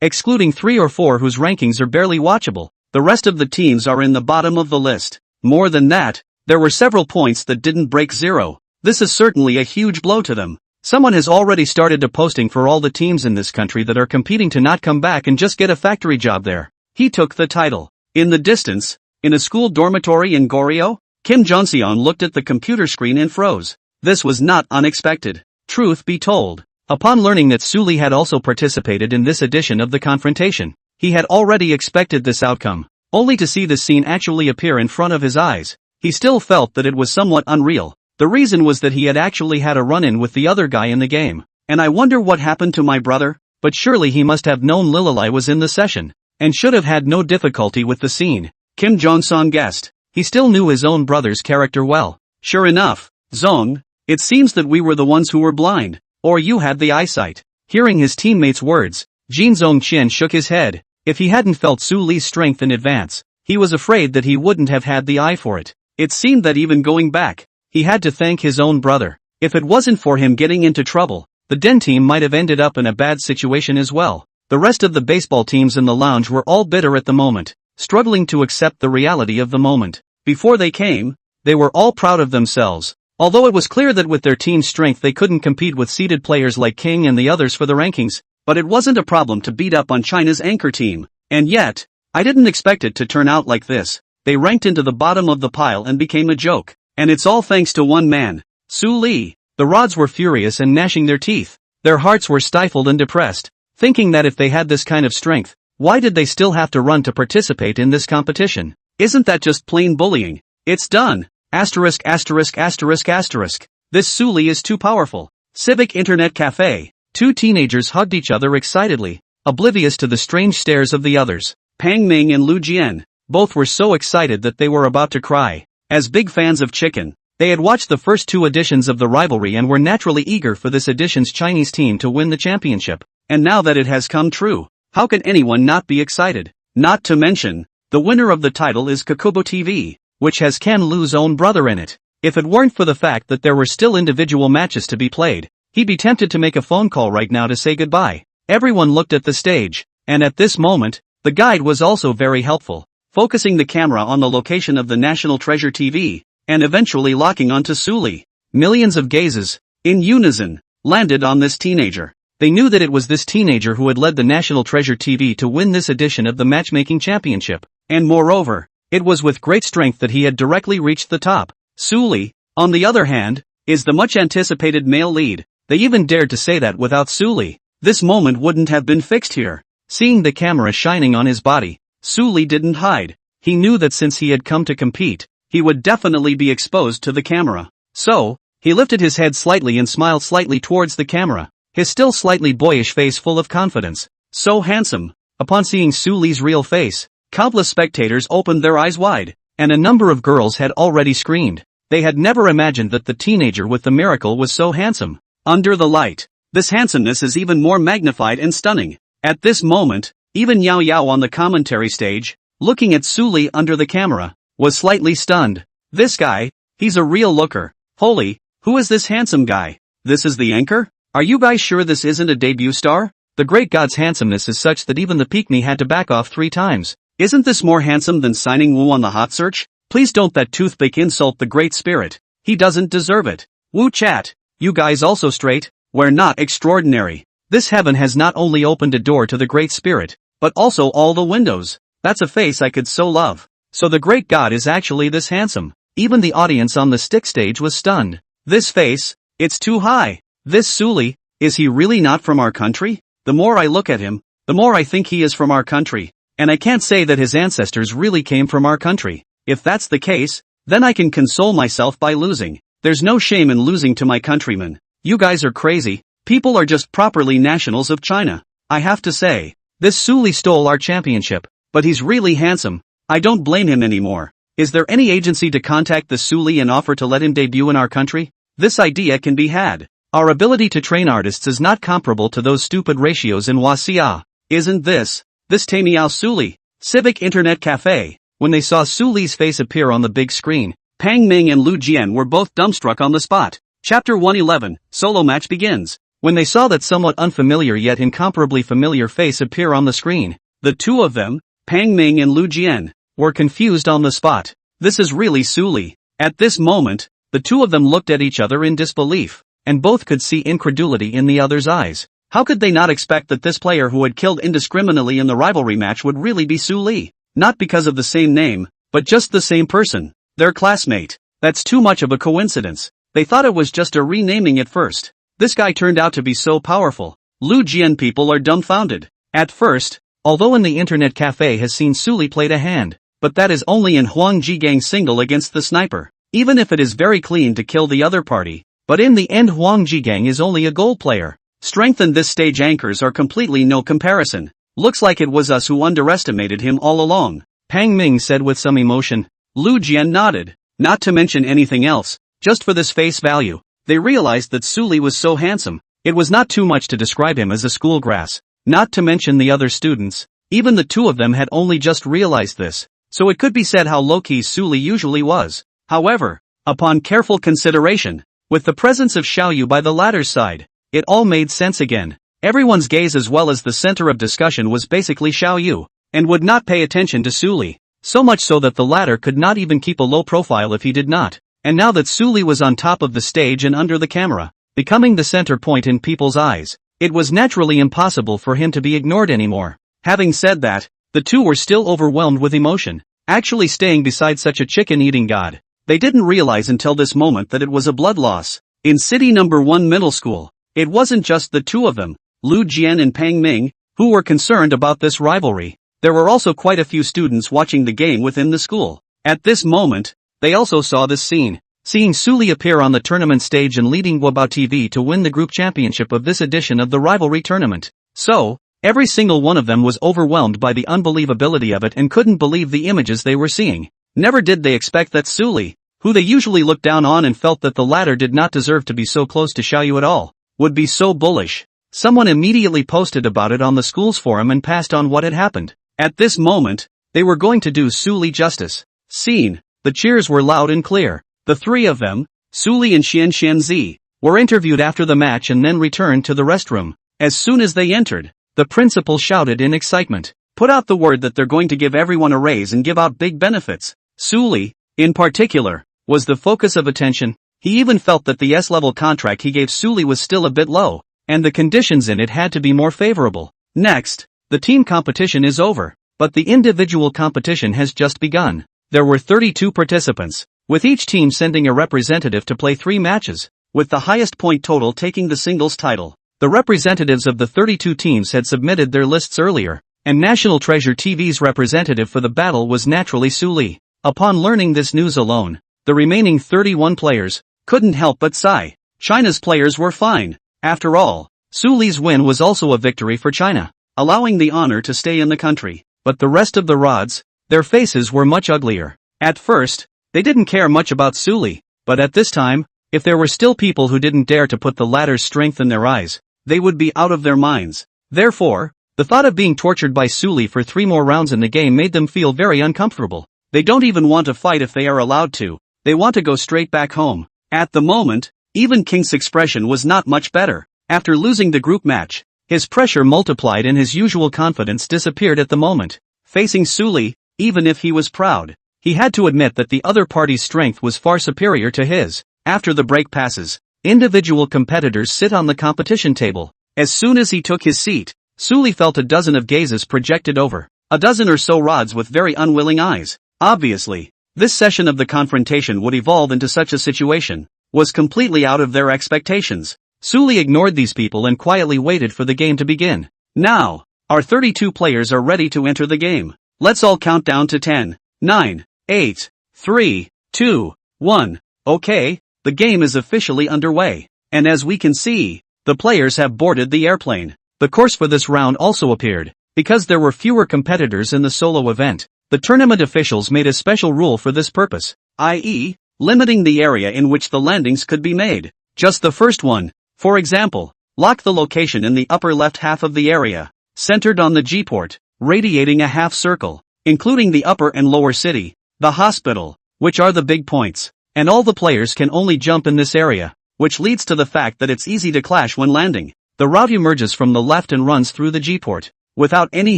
excluding 3 or 4 whose rankings are barely watchable, the rest of the teams are in the bottom of the list. More than that, there were several points that didn't break 0. This is certainly a huge blow to them. Someone has already started to posting for all the teams in this country that are competing to not come back and just get a factory job there. He took the title. In the distance, in a school dormitory in Goryeo, Kim Jongseon looked at the computer screen and froze. This was not unexpected. Truth be told, upon learning that Su Li had also participated in this edition of the confrontation, he had already expected this outcome. Only to see this scene actually appear in front of his eyes, he still felt that it was somewhat unreal. The reason was that he had actually had a run-in with the other guy in the game. And I wonder what happened to my brother? But surely he must have known Lililai was in the session, and should have had no difficulty with the scene. Kim Jong-sung guessed. He still knew his own brother's character well. Sure enough, Zong, it seems that we were the ones who were blind, or you had the eyesight. Hearing his teammate's words, Jin Zongqian shook his head. If he hadn't felt Su Li's strength in advance, he was afraid that he wouldn't have had the eye for it. It seemed that even going back, he had to thank his own brother. If it wasn't for him getting into trouble, the Den team might have ended up in a bad situation as well. The rest of the baseball teams in the lounge were all bitter at the moment, struggling to accept the reality of the moment. Before they came, they were all proud of themselves. Although it was clear that with their team's strength they couldn't compete with seeded players like King and the others for the rankings, but it wasn't a problem to beat up on China's anchor team. And yet, I didn't expect it to turn out like this. They ranked into the bottom of the pile and became a joke. And it's all thanks to one man, Su Li. The rods were furious and gnashing their teeth. Their hearts were stifled and depressed, thinking that if they had this kind of strength, why did they still have to run to participate in this competition? Isn't that just plain bullying? It's done. Asterisk asterisk asterisk asterisk. This Su Li is too powerful. Civic Internet Cafe. Two teenagers hugged each other excitedly, oblivious to the strange stares of the others. Pang Ming and Lu Jian. Both were so excited that they were about to cry. As big fans of chicken, they had watched the first two editions of the rivalry and were naturally eager for this edition's Chinese team to win the championship. And now that it has come true, how can anyone not be excited? Not to mention, the winner of the title is Kakubo TV, which has Ken Lu's own brother in it. If it weren't for the fact that there were still individual matches to be played, he'd be tempted to make a phone call right now to say goodbye. Everyone looked at the stage, and at this moment, the guide was also very helpful, focusing the camera on the location of the National Treasure TV, and eventually locking onto Su Li. Millions of gazes, in unison, landed on this teenager. They knew that it was this teenager who had led the National Treasure TV to win this edition of the matchmaking championship, and moreover, it was with great strength that he had directly reached the top. Su Li, on the other hand, is the much-anticipated male lead. They even dared to say that without Su Li, this moment wouldn't have been fixed here. Seeing the camera shining on his body, Su Li didn't hide. He knew that since he had come to compete, he would definitely be exposed to the camera. So, he lifted his head slightly and smiled slightly towards the camera, his still slightly boyish face full of confidence. So handsome. Upon seeing Su Li's real face, countless spectators opened their eyes wide, and a number of girls had already screamed. They had never imagined that the teenager with the miracle was so handsome. Under the light, this handsomeness is even more magnified and stunning. At this moment, even Yao Yao on the commentary stage, looking at Su Li under the camera, was slightly stunned. This guy, he's a real looker. Holy, who is this handsome guy? This is the anchor? Are you guys sure this isn't a debut star? The great god's handsomeness is such that even the Pygmy had to back off 3 times. Isn't this more handsome than signing Wu on the hot search? Please don't that toothpick insult the great spirit. He doesn't deserve it. Wu chat. You guys also straight? We're not extraordinary. This heaven has not only opened a door to the great spirit, but also all the windows. That's a face I could so love. So the great god is actually this handsome. Even the audience on the stick stage was stunned. This face, it's too high. This Su Li, is he really not from our country? The more I look at him, the more I think he is from our country. And I can't say that his ancestors really came from our country. If that's the case, then I can console myself by losing. There's no shame in losing to my countrymen. You guys are crazy. People are just properly nationals of China. I have to say, this Su Li stole our championship, but he's really handsome. I don't blame him anymore. Is there any agency to contact the Su Li and offer to let him debut in our country? This idea can be had. Our ability to train artists is not comparable to those stupid ratios in Wasia. Isn't this Tamiao Su Li? Civic Internet Cafe. When they saw Su Li's face appear on the big screen, Pang Ming and Lu Jian were both dumbstruck on the spot. Chapter 111, Solo Match begins. When they saw that somewhat unfamiliar yet incomparably familiar face appear on the screen, the two of them, Pang Ming and Lu Jian, were confused on the spot. This is really Su Li. At this moment, the two of them looked at each other in disbelief, and both could see incredulity in the other's eyes. How could they not expect that this player who had killed indiscriminately in the rivalry match would really be Su Li? Not because of the same name, but just the same person, their classmate. That's too much of a coincidence. They thought it was just a renaming at first. This guy turned out to be so powerful. Lu Jian people are dumbfounded. At first, although in the internet cafe has seen Suli played a hand, but that is only in Huang Jigang single against the sniper, even if it is very clean to kill the other party. But in the end Huang Jigang is only a goal player. Strength and this stage anchors are completely no comparison. Looks like it was us who underestimated him all along, Pang Ming said with some emotion. Lu Jian nodded. Not to mention anything else, just for this face value, they realized that Suli was so handsome, it was not too much to describe him as a schoolgrass. Not to mention the other students, even the two of them had only just realized this, so it could be said how low-key Suli usually was. However, upon careful consideration, with the presence of Xiaoyu by the latter's side, it all made sense again. Everyone's gaze as well as the center of discussion was basically Xiaoyu, and would not pay attention to Suli, so much so that the latter could not even keep a low profile if he did not. And now that Suli was on top of the stage and under the camera, becoming the center point in people's eyes, it was naturally impossible for him to be ignored anymore. Having said that, the two were still overwhelmed with emotion, actually staying beside such a chicken-eating god. They didn't realize until this moment that it was a blood loss. In City Number 1 Middle School, it wasn't just the two of them, Lu Jian and Pang Ming, who were concerned about this rivalry. There were also quite a few students watching the game within the school. At this moment, they also saw this scene. Seeing Suli appear on the tournament stage and leading Wabao TV to win the group championship of this edition of the rivalry tournament. So, every single one of them was overwhelmed by the unbelievability of it and couldn't believe the images they were seeing. Never did they expect that Suli, who they usually looked down on and felt that the latter did not deserve to be so close to Xiaoyu at all, would be so bullish. Someone immediately posted about it on the school's forum and passed on what had happened. At this moment, they were going to do Suli justice. Scene. The cheers were loud and clear. The three of them, Suli and Xian Xianzi, were interviewed after the match and then returned to the restroom. As soon as they entered, the principal shouted in excitement, "Put out the word that they're going to give everyone a raise and give out big benefits." Suli, in particular, was the focus of attention. He even felt that the S-level contract he gave Suli was still a bit low, and the conditions in it had to be more favorable. Next, the team competition is over, but the individual competition has just begun. There were 32 participants, with each team sending a representative to play 3 matches, with the highest point total taking the singles title. The representatives of the 32 teams had submitted their lists earlier, and National Treasure TV's representative for the battle was naturally Suli. Upon learning this news alone, the remaining 31 players couldn't help but sigh. China's players were fine. After all, Suli's win was also a victory for China, allowing the honor to stay in the country. But the rest of the rods, their faces were much uglier. At first, they didn't care much about Suli, but at this time, if there were still people who didn't dare to put the latter's strength in their eyes, they would be out of their minds. Therefore, the thought of being tortured by Suli for 3 more rounds in the game made them feel very uncomfortable. They don't even want to fight if they are allowed to. They want to go straight back home. At the moment, even King's expression was not much better. After losing the group match, his pressure multiplied and his usual confidence disappeared at the moment. Facing Suli, even if he was proud, he had to admit that the other party's strength was far superior to his. After the break passes, individual competitors sit on the competition table. As soon as he took his seat, Suli felt a dozen of gazes projected over. A dozen or so rods with very unwilling eyes. Obviously, this session of the confrontation would evolve into such a situation, was completely out of their expectations. Suli ignored these people and quietly waited for the game to begin. Now, our 32 players are ready to enter the game. Let's all count down to 10, 9, 8, 3, 2, 1. Okay, the game is officially underway. And as we can see, the players have boarded the airplane. The course for this round also appeared. Because there were fewer competitors in the solo event, the tournament officials made a special rule for this purpose, i.e., limiting the area in which the landings could be made. Just the first one, for example, lock the location in the upper left half of the area, centered on the G-port, radiating a half circle, including the upper and lower city, the hospital, which are the big points, and all the players can only jump in this area, which leads to the fact that it's easy to clash when landing. The route emerges from the left and runs through the G-port. Without any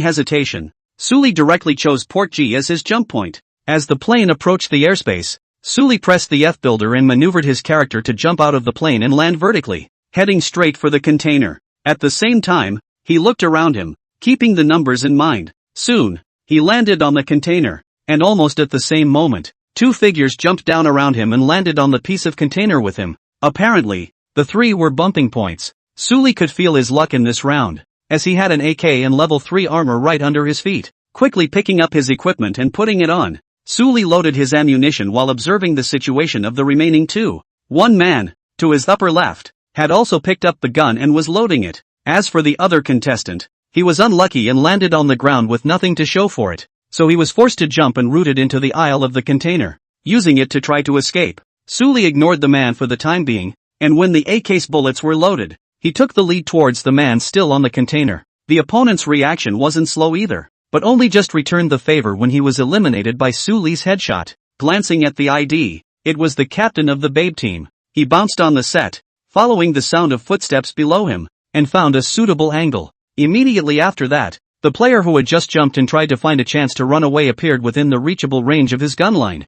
hesitation, Suli directly chose Port G as his jump point. As the plane approached the airspace, Suli pressed the F-builder and maneuvered his character to jump out of the plane and land vertically, heading straight for the container. At the same time, he looked around him, keeping the numbers in mind. Soon, he landed on the container, and almost at the same moment, 2 figures jumped down around him and landed on the piece of container with him. Apparently, the three were bumping points. Su Li could feel his luck in this round, as he had an AK and level 3 armor right under his feet. Quickly picking up his equipment and putting it on, Su Li loaded his ammunition while observing the situation of the remaining two. One man, to his upper left, had also picked up the gun and was loading it. As for the other contestant, he was unlucky and landed on the ground with nothing to show for it, so he was forced to jump and rooted into the aisle of the container, using it to try to escape. Su Li ignored the man for the time being, and when the AK's bullets were loaded, he took the lead towards the man still on the container. The opponent's reaction wasn't slow either, but only just returned the favor when he was eliminated by Su Li's headshot. Glancing at the ID, it was the captain of the Babe team. He bounced on the set, following the sound of footsteps below him, and found a suitable angle. Immediately after that, the player who had just jumped and tried to find a chance to run away appeared within the reachable range of his gun line.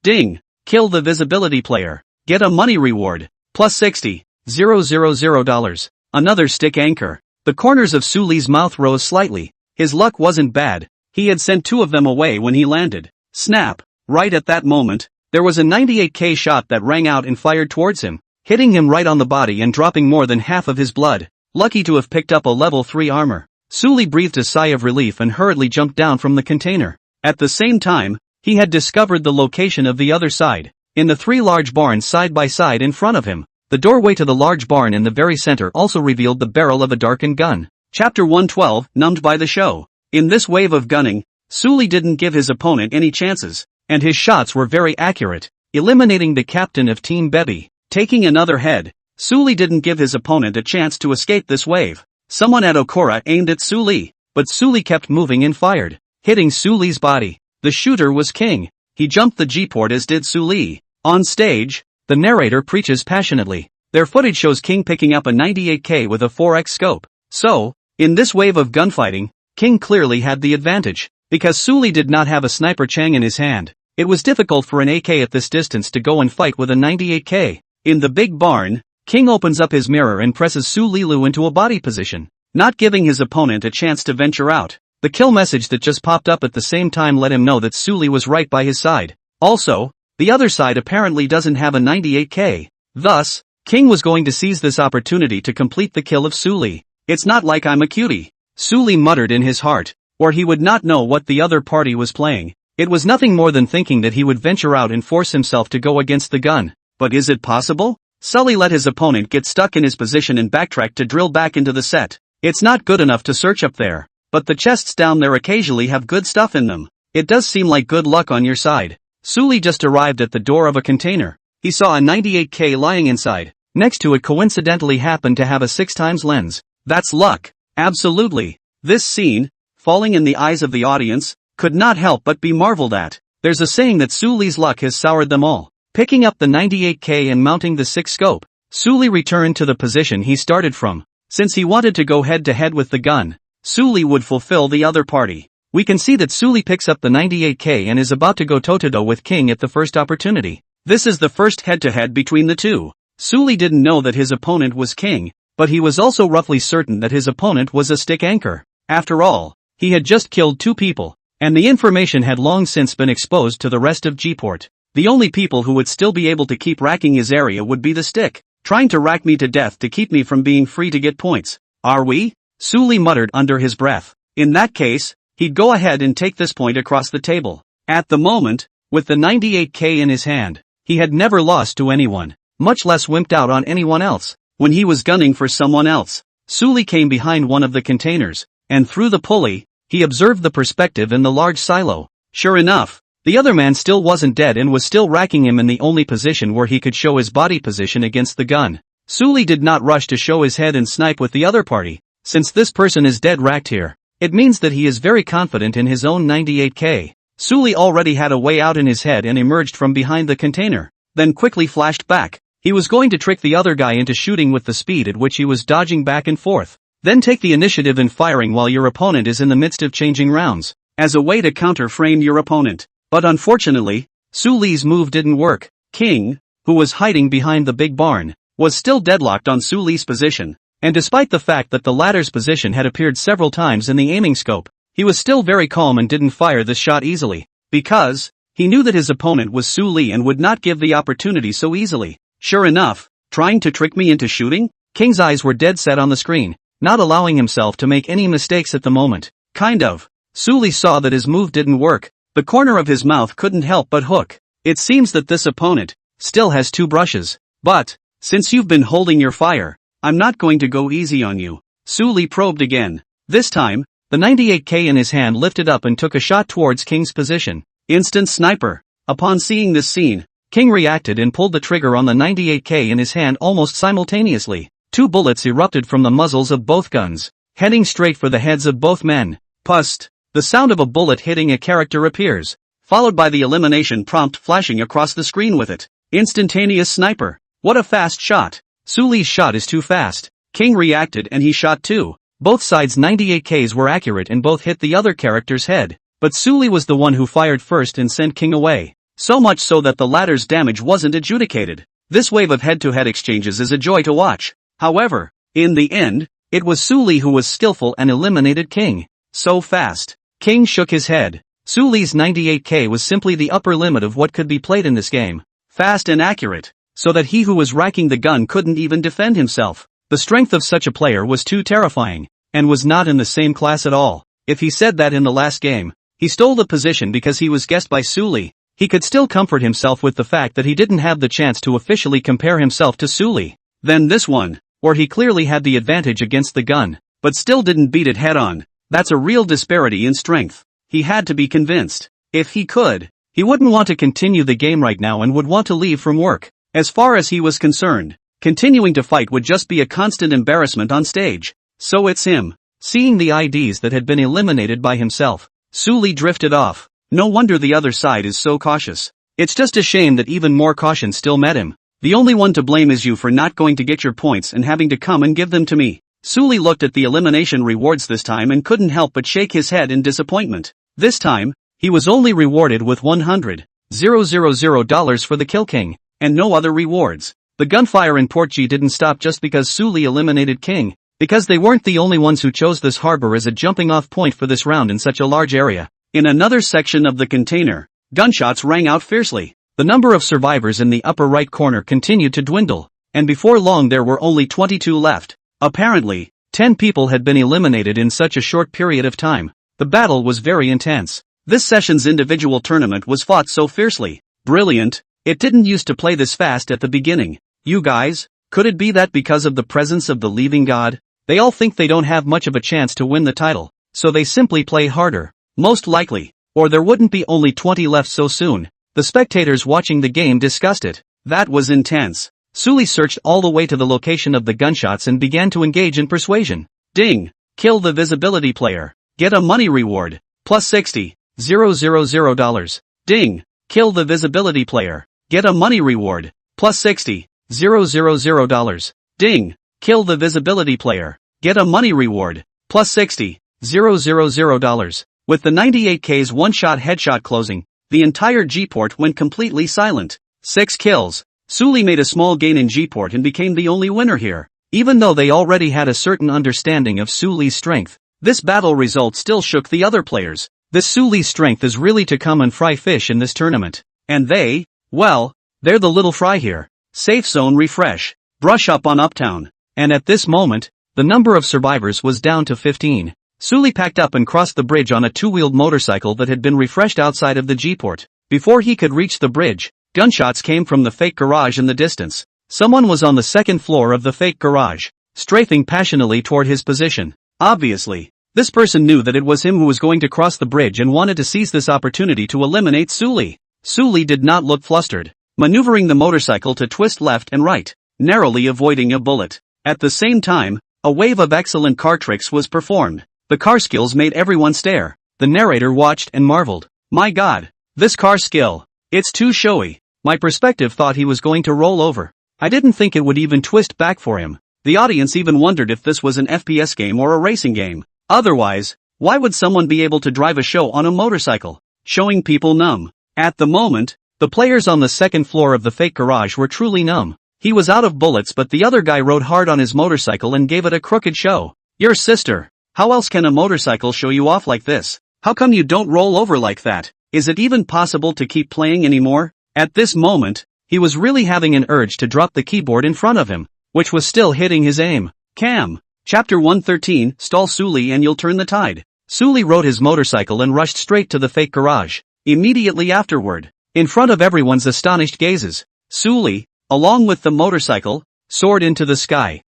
Ding! Kill the visibility player. Get a money reward. Plus 60,000 dollars. Another stick anchor. The corners of Su Li's mouth rose slightly. His luck wasn't bad. He had sent two of them away when he landed. Snap! Right at that moment, there was a 98k shot that rang out and fired towards him, hitting him right on the body and dropping more than half of his blood. Lucky to have picked up a level 3 armor, Su Li breathed a sigh of relief and hurriedly jumped down from the container. At the same time, he had discovered the location of the other side. In the three large barns side by side in front of him, the doorway to the large barn in the very center also revealed the barrel of a darkened gun. Chapter 112, Numbed by the Show. In this wave of gunning, Su Li didn't give his opponent any chances, and his shots were very accurate, eliminating the captain of Team Bebby. Taking another head, Su Li didn't give his opponent a chance to escape this wave. Someone at Okura aimed at Su Li, but Su Li kept moving and fired, hitting Su Li's body. The shooter was King. He jumped the G-port as did Su Li. On stage, the narrator preaches passionately. Their footage shows King picking up a 98k with a 4x scope. So, in this wave of gunfighting, King clearly had the advantage. Because Su Li did not have a sniper Chang in his hand, it was difficult for an AK at this distance to go and fight with a 98k. In the big barn, King opens up his mirror and presses Su Lilu into a body position, not giving his opponent a chance to venture out. The kill message that just popped up at the same time let him know that Su Li was right by his side. Also, the other side apparently doesn't have a 98k. Thus, King was going to seize this opportunity to complete the kill of Su Li. It's not like I'm a cutie, Su Li muttered in his heart, or he would not know what the other party was playing. It was nothing more than thinking that he would venture out and force himself to go against the gun. But is it possible? Sully let his opponent get stuck in his position and backtrack to drill back into the set. It's not good enough to search up there, but the chests down there occasionally have good stuff in them. It does seem like good luck on your side. Su Li just arrived at the door of a container. He saw a 98k lying inside. Next to it coincidentally happened to have a 6x lens. That's luck. Absolutely. This scene, falling in the eyes of the audience, could not help but be marveled at. There's a saying that Su Li's luck has soured them all. Picking up the 98k and mounting the 6 scope, Su Li returned to the position he started from. Since he wanted to go head to head with the gun, Su Li would fulfill the other party. We can see that Su Li picks up the 98k and is about to go toe-to-toe with King at the first opportunity. This is the first head-to-head between the two. Su Li didn't know that his opponent was King, but he was also roughly certain that his opponent was a stick anchor. After all, he had just killed 2 people, and the information had long since been exposed to the rest of G-port. The only people who would still be able to keep racking his area would be the stick, trying to rack me to death to keep me from being free to get points. Are we? Su Li muttered under his breath. In that case, he'd go ahead and take this point across the table. At the moment, with the 98k in his hand, he had never lost to anyone, much less wimped out on anyone else. When he was gunning for someone else, Su Li came behind one of the containers, and through the pulley, he observed the perspective in the large silo. Sure enough, the other man still wasn't dead and was still racking him in the only position where he could show his body position against the gun. Su Li did not rush to show his head and snipe with the other party. Since this person is dead racked here, it means that he is very confident in his own 98k. Su Li already had a way out in his head and emerged from behind the container, then quickly flashed back. He was going to trick the other guy into shooting with the speed at which he was dodging back and forth. Then take the initiative in firing while your opponent is in the midst of changing rounds, as a way to counter-frame your opponent. But unfortunately, Su Li's move didn't work. King, who was hiding behind the big barn, was still deadlocked on Su Li's position, and despite the fact that the latter's position had appeared several times in the aiming scope, he was still very calm and didn't fire this shot easily, because he knew that his opponent was Su Li and would not give the opportunity so easily. Sure enough, trying to trick me into shooting? King's eyes were dead set on the screen, not allowing himself to make any mistakes at the moment. Kind of. Suli saw that his move didn't work. The corner of his mouth couldn't help but hook. It seems that this opponent still has 2 brushes. But, since you've been holding your fire, I'm not going to go easy on you. Suli probed again. This time, the 98K in his hand lifted up and took a shot towards King's position. Instant sniper. Upon seeing this scene, King reacted and pulled the trigger on the 98K in his hand almost simultaneously. 2 bullets erupted from the muzzles of both guns, heading straight for the heads of both men. Pust. The sound of a bullet hitting a character appears, followed by the elimination prompt flashing across the screen with it. Instantaneous sniper. What a fast shot. Suli's shot is too fast. King reacted and he shot too. Both sides' 98Ks were accurate and both hit the other character's head. But Suli was the one who fired first and sent King away. So much so that the latter's damage wasn't adjudicated. This wave of head-to-head exchanges is a joy to watch. However, in the end, it was Suli who was skillful and eliminated King. So fast. King shook his head. Suli's 98K was simply the upper limit of what could be played in this game. Fast and accurate, so that he who was racking the gun couldn't even defend himself. The strength of such a player was too terrifying, and was not in the same class at all. If he said that in the last game, he stole the position because he was guessed by Suli, he could still comfort himself with the fact that he didn't have the chance to officially compare himself to Suli. Then this one, where he clearly had the advantage against the gun, but still didn't beat it head-on. That's a real disparity in strength. He had to be convinced. If he could, he wouldn't want to continue the game right now and would want to leave from work. As far as he was concerned, continuing to fight would just be a constant embarrassment on stage. So it's him. Seeing the IDs that had been eliminated by himself, Suli drifted off. No wonder the other side is so cautious. It's just a shame that even more caution still met him. The only one to blame is you for not going to get your points and having to come and give them to me. Suli looked at the elimination rewards this time and couldn't help but shake his head in disappointment. This time, he was only rewarded with $100,000 for the Kill King, and no other rewards. The gunfire in Port G didn't stop just because Suli eliminated King, because they weren't the only ones who chose this harbor as a jumping off point for this round in such a large area. In another section of the container, gunshots rang out fiercely. The number of survivors in the upper right corner continued to dwindle, and before long there were only 22 left. Apparently, 10 people had been eliminated in such a short period of time. The battle was very intense. This session's individual tournament was fought so fiercely. Brilliant. It didn't used to play this fast at the beginning. You guys, could it be that because of the presence of the leaving god, they all think they don't have much of a chance to win the title, so they simply play harder? Most likely. Or there wouldn't be only 20 left so soon. The spectators watching the game discussed it. That was intense. Suli searched all the way to the location of the gunshots and began to engage in persuasion. Ding! Kill the visibility player. Get a money reward. Plus $60,000. Ding! Kill the visibility player. Get a money reward. Plus $60,000. Ding! Kill the visibility player. Get a money reward. Plus $60,000. With the 98K's one-shot headshot closing, the entire G-port went completely silent. 6 kills. Suli made a small gain in G-port and became the only winner here. Even though they already had a certain understanding of Suli's strength, this battle result still shook the other players. This Suli's strength is really to come and fry fish in this tournament. And they, well, they're the little fry here. Safe zone refresh. Brush up on Uptown. And at this moment, the number of survivors was down to 15. Suli packed up and crossed the bridge on a 2-wheeled motorcycle that had been refreshed outside of the G-port. Before he could reach the bridge, gunshots came from the fake garage in the distance. Someone was on the second floor of the fake garage, strafing passionately toward his position. Obviously, this person knew that it was him who was going to cross the bridge and wanted to seize this opportunity to eliminate Suli. Suli did not look flustered, maneuvering the motorcycle to twist left and right, narrowly avoiding a bullet. At the same time, a wave of excellent car tricks was performed. The car skills made everyone stare. The narrator watched and marveled. My god, this car skill, it's too showy. My perspective thought he was going to roll over. I didn't think it would even twist back for him. The audience even wondered if this was an FPS game or a racing game. Otherwise, why would someone be able to drive a show on a motorcycle? Showing people numb. At the moment, the players on the second floor of the fake garage were truly numb. He was out of bullets, but the other guy rode hard on his motorcycle and gave it a crooked show. Your sister. How else can a motorcycle show you off like this? How come you don't roll over like that? Is it even possible to keep playing anymore? At this moment, he was really having an urge to drop the keyboard in front of him, which was still hitting his aim. Cam. Chapter 113, Stall Suli and You'll Turn the Tide. Suli rode his motorcycle and rushed straight to the fake garage. Immediately afterward, in front of everyone's astonished gazes, Suli, along with the motorcycle, soared into the sky.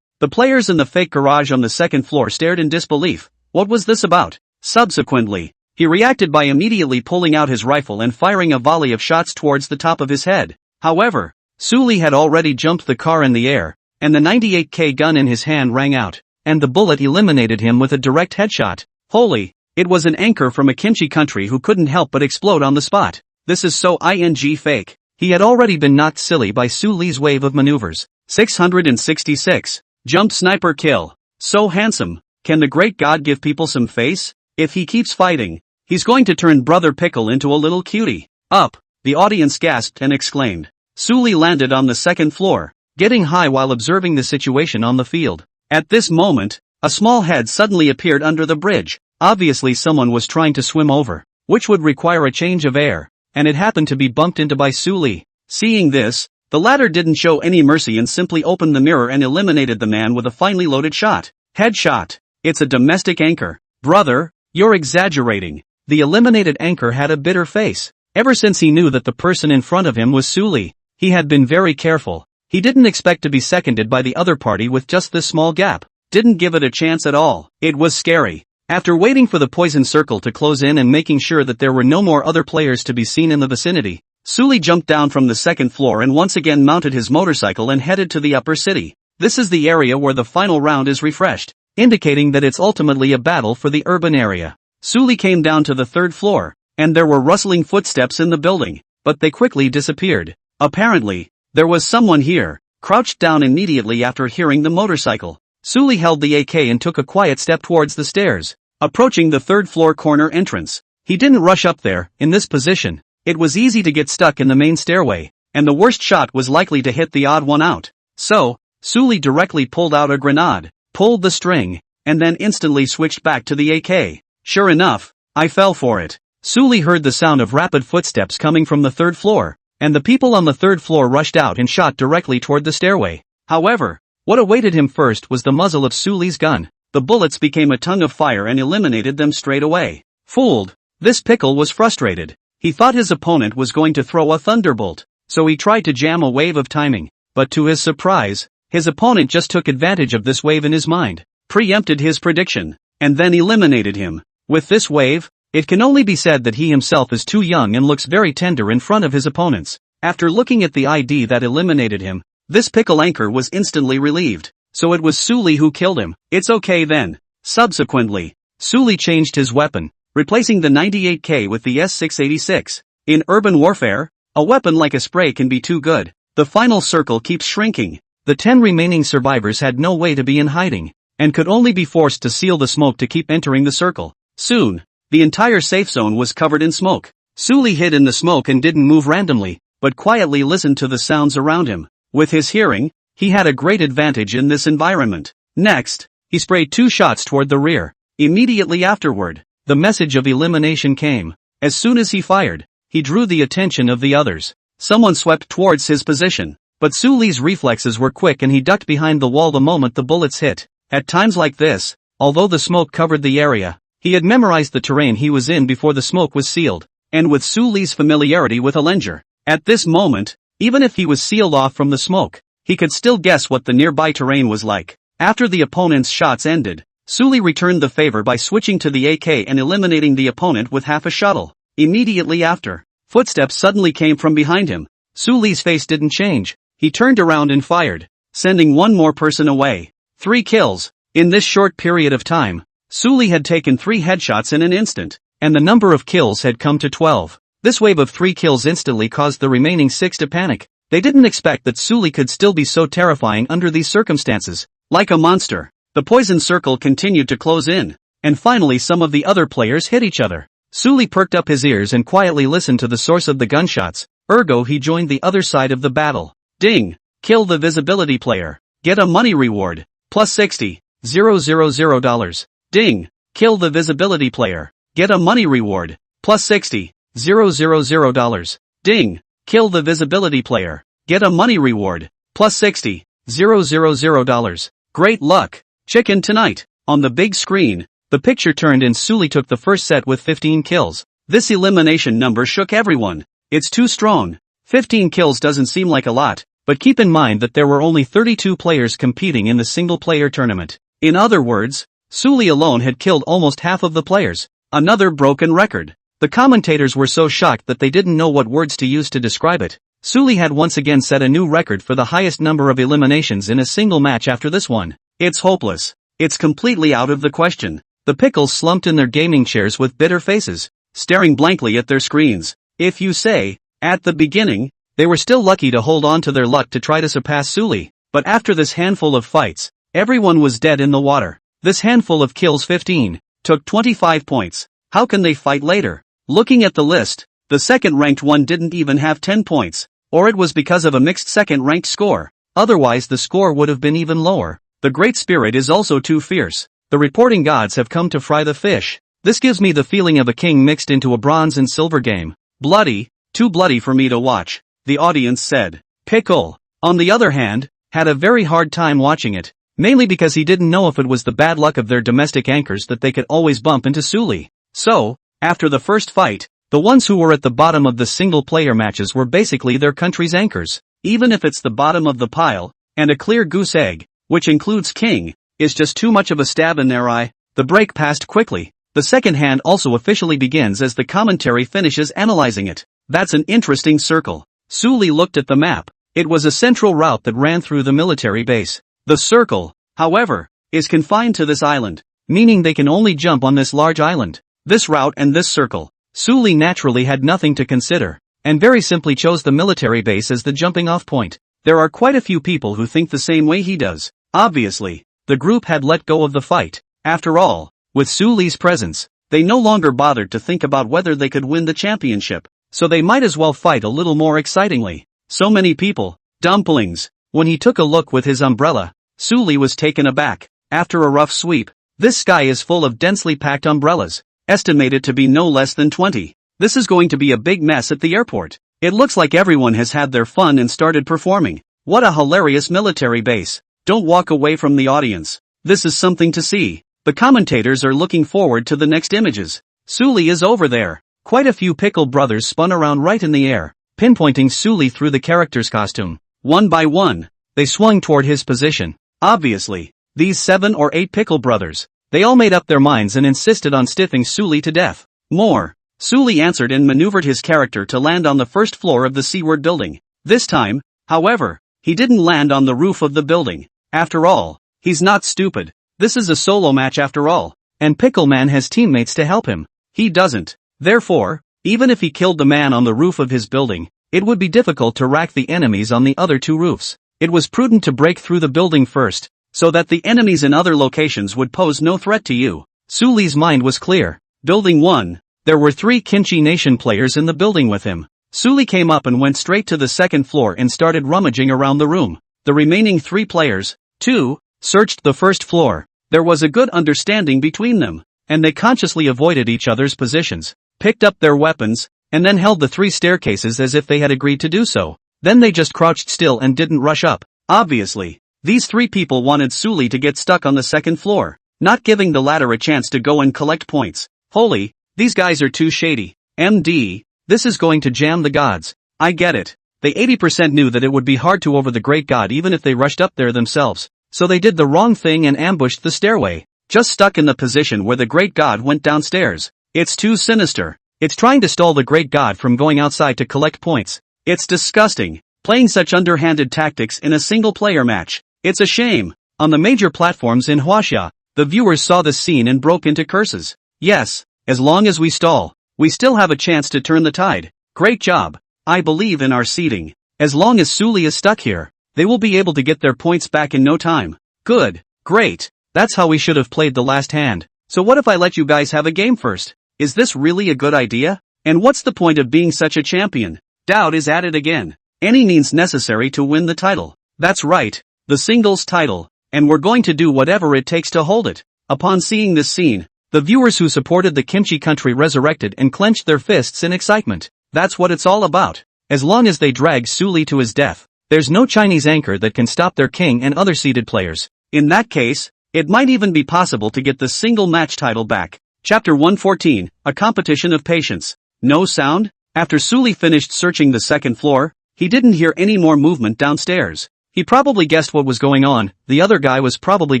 The players in the fake garage on the second floor stared in disbelief. What was this about? Subsequently, he reacted by immediately pulling out his rifle and firing a volley of shots towards the top of his head. However, Suli had already jumped the car in the air, and the 98K gun in his hand rang out, and the bullet eliminated him with a direct headshot. Holy, it was an anchor from a kimchi country who couldn't help but explode on the spot. This is so fake. He had already been knocked silly by Suli's wave of maneuvers. 666. Jump sniper kill. So handsome. Can the great god give people some face? If he keeps fighting, he's going to turn Brother Pickle into a little cutie. Up. The audience gasped and exclaimed. Suli landed on the second floor, getting high while observing the situation on the field. At this moment, a small head suddenly appeared under the bridge. Obviously someone was trying to swim over, which would require a change of air, and it happened to be bumped into by Suli. Seeing this, the latter didn't show any mercy and simply opened the mirror and eliminated the man with a finely loaded shot. Headshot. It's a domestic anchor. Brother, you're exaggerating. The eliminated anchor had a bitter face. Ever since he knew that the person in front of him was Suli, he had been very careful. He didn't expect to be seconded by the other party with just this small gap. Didn't give it a chance at all. It was scary. After waiting for the poison circle to close in and making sure that there were no more other players to be seen in the vicinity, Suli jumped down from the second floor and once again mounted his motorcycle and headed to the upper city. This is the area where the final round is refreshed, indicating that it's ultimately a battle for the urban area. Suli came down to the third floor, and there were rustling footsteps in the building, but they quickly disappeared. Apparently, there was someone here. Crouched down immediately after hearing the motorcycle, Suli held the AK and took a quiet step towards the stairs, approaching the third floor corner entrance. He didn't rush up there. In this position, it was easy to get stuck in the main stairway, and the worst shot was likely to hit the odd one out. So, Suli directly pulled out a grenade, pulled the string, and then instantly switched back to the AK. Sure enough, I fell for it. Suli heard the sound of rapid footsteps coming from the third floor, and the people on the third floor rushed out and shot directly toward the stairway. However, what awaited him first was the muzzle of Suli's gun. The bullets became a tongue of fire and eliminated them straight away. Fooled, this pickle was frustrated. He thought his opponent was going to throw a thunderbolt, so he tried to jam a wave of timing, but to his surprise, his opponent just took advantage of this wave in his mind, preempted his prediction, and then eliminated him. With this wave, it can only be said that he himself is too young and looks very tender in front of his opponents. After looking at the ID that eliminated him, this pickle anchor was instantly relieved, so it was Suli who killed him. It's okay then. Subsequently, Suli changed his weapon, replacing the 98K with the S686. In urban warfare, a weapon like a spray can be too good. The final circle keeps shrinking. The 10 remaining survivors had no way to be in hiding, and could only be forced to seal the smoke to keep entering the circle. Soon, the entire safe zone was covered in smoke. Suli hid in the smoke and didn't move randomly, but quietly listened to the sounds around him. With his hearing, he had a great advantage in this environment. Next, he sprayed 2 shots toward the rear. Immediately afterward, the message of elimination came. As soon as he fired, he drew the attention of the others. Someone swept towards his position, but Suli's reflexes were quick and he ducked behind the wall the moment the bullets hit. At times like this, although the smoke covered the area, he had memorized the terrain he was in before the smoke was sealed, and with Suli's familiarity with Allenger, at this moment, even if he was sealed off from the smoke, he could still guess what the nearby terrain was like. After the opponent's shots ended, Suli returned the favor by switching to the AK and eliminating the opponent with half a shuttle. Immediately after, footsteps suddenly came from behind him. Suli's face didn't change. He turned around and fired, sending one more person away. 3 kills. In this short period of time, Suli had taken 3 headshots in an instant, and the number of kills had come to 12. This wave of 3 kills instantly caused the remaining 6 to panic. They didn't expect that Suli could still be so terrifying under these circumstances. Like a monster, the poison circle continued to close in, and finally some of the other players hit each other. Suli perked up his ears and quietly listened to the source of the gunshots, ergo he joined the other side of the battle. Ding! Kill the visibility player. Get a money reward. Plus $60,000. Ding! Kill the visibility player. Get a money reward. Plus $60,000. $000. Ding. Kill the visibility player. Get a money reward. Plus 60. $000. Great luck. Chicken tonight. On the big screen, the picture turned and Suli took the first set with 15 kills. This elimination number shook everyone. It's too strong. 15 kills doesn't seem like a lot, but keep in mind that there were only 32 players competing in the single-player tournament. In other words, Suli alone had killed almost half of the players. Another broken record. The commentators were so shocked that they didn't know what words to use to describe it. Suli had once again set a new record for the highest number of eliminations in a single match after this one. It's hopeless. It's completely out of the question. The pickles slumped in their gaming chairs with bitter faces, staring blankly at their screens. If you say, at the beginning, they were still lucky to hold on to their luck to try to surpass Suli, but after this handful of fights, everyone was dead in the water. This handful of kills 15, took 25 points. How can they fight later? Looking at the list, the second-ranked one didn't even have 10 points, or it was because of a mixed second-ranked score. Otherwise the score would have been even lower. The Great Spirit is also too fierce. The reporting gods have come to fry the fish. This gives me the feeling of a king mixed into a bronze and silver game. Bloody, too bloody for me to watch, the audience said. Pickle, on the other hand, had a very hard time watching it, mainly because he didn't know if it was the bad luck of their domestic anchors that they could always bump into Suli. So, after the first fight, the ones who were at the bottom of the single-player matches were basically their country's anchors. Even if it's the bottom of the pile, and a clear goose egg, which includes king, is just too much of a stab in their eye. The break passed quickly. The second hand also officially begins as the commentary finishes analyzing it. That's an interesting circle. Suli looked at the map. It was a central route that ran through the military base. The circle, however, is confined to this island, meaning they can only jump on this large island. This route and this circle. Suli naturally had nothing to consider, and very simply chose the military base as the jumping off point. There are quite a few people who think the same way he does. Obviously, the group had let go of the fight. After all, with Suli's presence, they no longer bothered to think about whether they could win the championship, so they might as well fight a little more excitingly. So many people. Dumplings. When he took a look with his umbrella, Suli was taken aback. After a rough sweep, this sky is full of densely packed umbrellas, estimated to be no less than 20. This is going to be a big mess at the airport. It looks like everyone has had their fun and started performing. What a hilarious military base. Don't walk away from the audience. This is something to see. The commentators are looking forward to the next images. Suli is over there. Quite a few pickle brothers spun around right in the air, pinpointing Suli through the character's costume. One by one, they swung toward his position. Obviously, these 7 or 8 pickle brothers, they all made up their minds and insisted on stiffing Suli to death. More. Suli answered and maneuvered his character to land on the first floor of the seaward building. This time, however, he didn't land on the roof of the building. After all, he's not stupid. This is a solo match after all, and Pickle Man has teammates to help him. He doesn't. Therefore, even if he killed the man on the roof of his building, it would be difficult to rack the enemies on the other 2 roofs. It was prudent to break through the building first, so that the enemies in other locations would pose no threat to you. Suli's mind was clear. Building 1. There were 3 Kinchi Nation players in the building with him. Suli came up and went straight to the second floor and started rummaging around the room. The remaining 3 players, 2, searched the first floor. There was a good understanding between them, and they consciously avoided each other's positions, picked up their weapons, and then held the 3 staircases as if they had agreed to do so. Then they just crouched still and didn't rush up. Obviously, these 3 people wanted Suli to get stuck on the second floor, not giving the latter a chance to go and collect points. Holy, these guys are too shady. MD, this is going to jam the gods. I get it. They 80% knew that it would be hard to over the great god even if they rushed up there themselves. So they did the wrong thing and ambushed the stairway, just stuck in the position where the great god went downstairs. It's too sinister. It's trying to stall the great god from going outside to collect points. It's disgusting, playing such underhanded tactics in a single-player match. It's a shame. On the major platforms in Huaxia, the viewers saw this scene and broke into curses. Yes, as long as we stall, we still have a chance to turn the tide. Great job. I believe in our seeding. As long as Suli is stuck here, they will be able to get their points back in no time. Good. Great. That's how we should have played the last hand. So what if I let you guys have a game first? Is this really a good idea? And what's the point of being such a champion? Doubt is at it again. Any means necessary to win the title. That's right. The singles title. And we're going to do whatever it takes to hold it. Upon seeing this scene, the The viewers who supported the kimchi country resurrected and clenched their fists in excitement. That's what it's all about. As long as they drag Su Li to his death, there's no Chinese anchor that can stop their king and other seeded players. In that case, it might even be possible to get the single match title back. Chapter 114, A Competition of Patience. No sound? After Su Li finished searching the second floor, he didn't hear any more movement downstairs. He probably guessed what was going on. The other guy was probably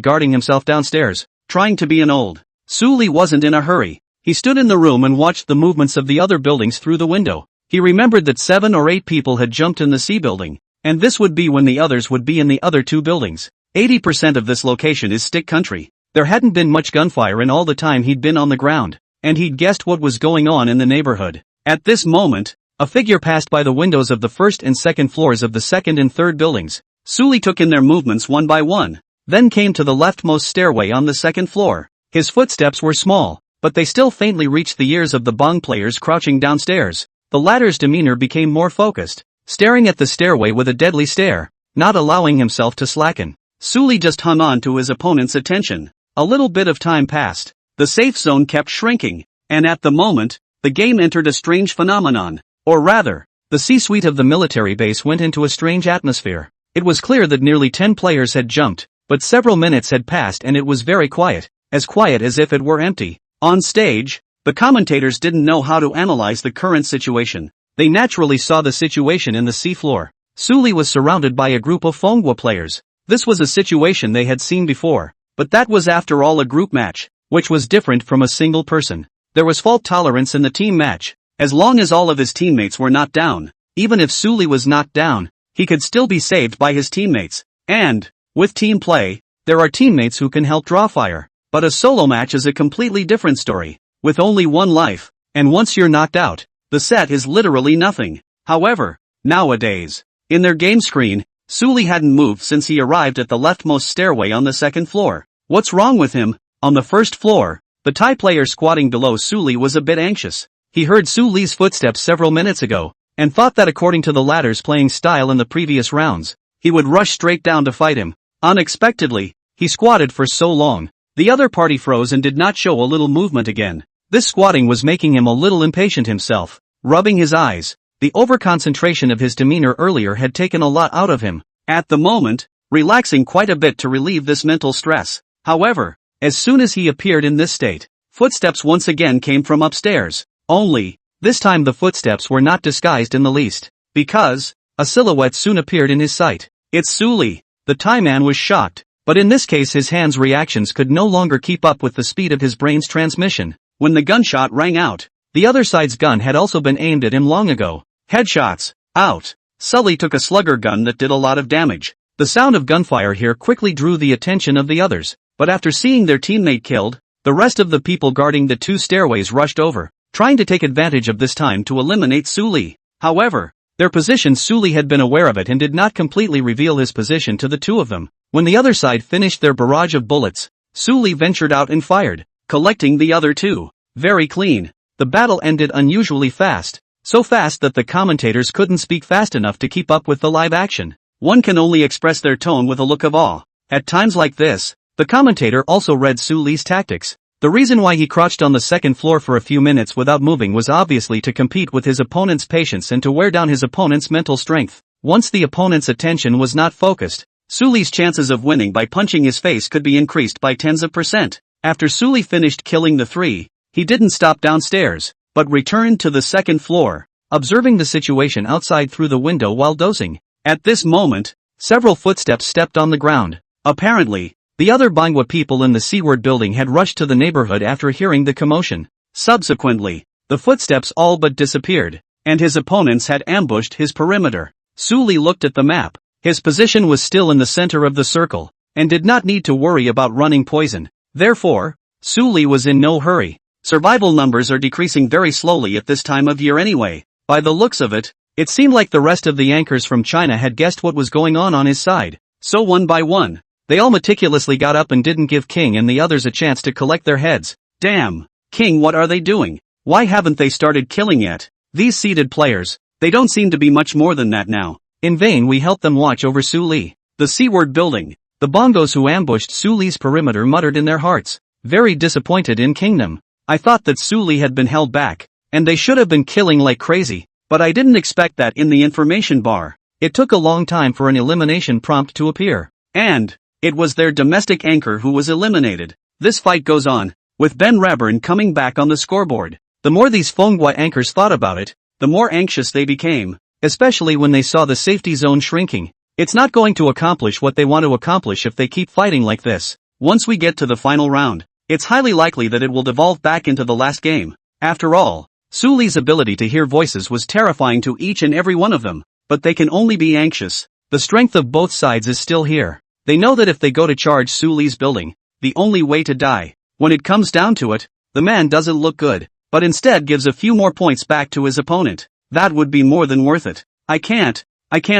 guarding himself downstairs, trying to be an old. Su Li wasn't in a hurry. He stood in the room and watched the movements of the other buildings through the window. He remembered that 7 or 8 people had jumped in the C building, and this would be when the others would be in the other 2 buildings. 80% of this location is stick country. There hadn't been much gunfire in all the time he'd been on the ground, and he'd guessed what was going on in the neighborhood. At this moment, a figure passed by the windows of the first and second floors of the second and third buildings. Su Li took in their movements one by one, then came to the leftmost stairway on the second floor. His footsteps were small, but they still faintly reached the ears of the bong players crouching downstairs. The latter's demeanor became more focused, staring at the stairway with a deadly stare, not allowing himself to slacken. Su Li just hung on to his opponent's attention. A little bit of time passed. The safe zone kept shrinking, and at the moment, the game entered a strange phenomenon. Or rather, the C-suite of the military base went into a strange atmosphere. It was clear that nearly 10 players had jumped, but several minutes had passed and it was very quiet as if it were empty. On stage, the commentators didn't know how to analyze the current situation. They naturally saw the situation in the C floor. Su Li was surrounded by a group of manhwa players. This was a situation they had seen before, but that was after all a group match, which was different from a single person. There was fault tolerance in the team match. As long as all of his teammates were not down, even if Su Li was knocked down, he could still be saved by his teammates. And, with team play, there are teammates who can help draw fire. But a solo match is a completely different story. With only one life, and once you're knocked out, the set is literally nothing. However, nowadays, in their game screen, Su Li hadn't moved since he arrived at the leftmost stairway on the second floor. What's wrong with him? On the first floor, the Thai player squatting below Su Li was a bit anxious. He heard Su Li's footsteps several minutes ago, and thought that according to the latter's playing style in the previous rounds, he would rush straight down to fight him. Unexpectedly, he squatted for so long. The other party froze and did not show a little movement again. This squatting was making him a little impatient himself. Rubbing his eyes, the overconcentration of his demeanor earlier had taken a lot out of him. At the moment, relaxing quite a bit to relieve this mental stress. However, as soon as he appeared in this state, footsteps once again came from upstairs. Only, this time the footsteps were not disguised in the least, because a silhouette soon appeared in his sight. It's Su Li. The Thai man was shocked, but in this case his hands' reactions could no longer keep up with the speed of his brain's transmission. When the gunshot rang out, the other side's gun had also been aimed at him long ago. Headshots, out. Sully took a slugger gun that did a lot of damage. The sound of gunfire here quickly drew the attention of the others, but after seeing their teammate killed, the rest of the people guarding the 2 stairways rushed over, trying to take advantage of this time to eliminate Su Li. However, their position Su Li had been aware of it and did not completely reveal his position to the 2 of them. When the other side finished their barrage of bullets, Su Li ventured out and fired, collecting the other 2. Very clean. The battle ended unusually fast, so fast that the commentators couldn't speak fast enough to keep up with the live action. One can only express their tone with a look of awe. At times like this, the commentator also read Su Li's tactics. The reason why he crouched on the second floor for a few minutes without moving was obviously to compete with his opponent's patience and to wear down his opponent's mental strength. Once the opponent's attention was not focused, Su Li's chances of winning by punching his face could be increased by tens of %. After Su Li finished killing the 3, he didn't stop downstairs, but returned to the second floor, observing the situation outside through the window while dozing. At this moment, several footsteps stepped on the ground. Apparently, the other manhwa people in the seaward building had rushed to the neighborhood after hearing the commotion. Subsequently, the footsteps all but disappeared, and his opponents had ambushed his perimeter. Su Li looked at the map. His position was still in the center of the circle, and did not need to worry about running poison. Therefore, Su Li was in no hurry. Survival numbers are decreasing very slowly at this time of year anyway. By the looks of it, it seemed like the rest of the anchors from China had guessed what was going on his side. So one by one, they all meticulously got up and didn't give King and the others a chance to collect their heads. Damn! King, what are they doing? Why haven't they started killing yet? These seeded players, they don't seem to be much more than that now. In vain we helped them watch over Su Li. The seaward building. The bongos who ambushed Su Li's perimeter muttered in their hearts. very disappointed in Kingdom. I thought that Suli had been held back, and they should have been killing like crazy, but I didn't expect that in the information bar. It took a long time for an elimination prompt to appear, and it was their domestic anchor who was eliminated. This fight goes on, with Ben Raburn coming back on the scoreboard. The more these manhwa anchors thought about it, the more anxious they became, especially when they saw the safety zone shrinking. It's not going to accomplish what they want to accomplish if they keep fighting like this. Once we get to the final round, it's highly likely that it will devolve back into the last game. After all, Suli's ability to hear voices was terrifying to each and every one of them, but they can only be anxious. The strength of both sides is still here. They know that if they go to charge Suli's building, the only way to die. When it comes down to it, the man doesn't look good, but instead gives a few more points back to his opponent. That would be more than worth it. I can't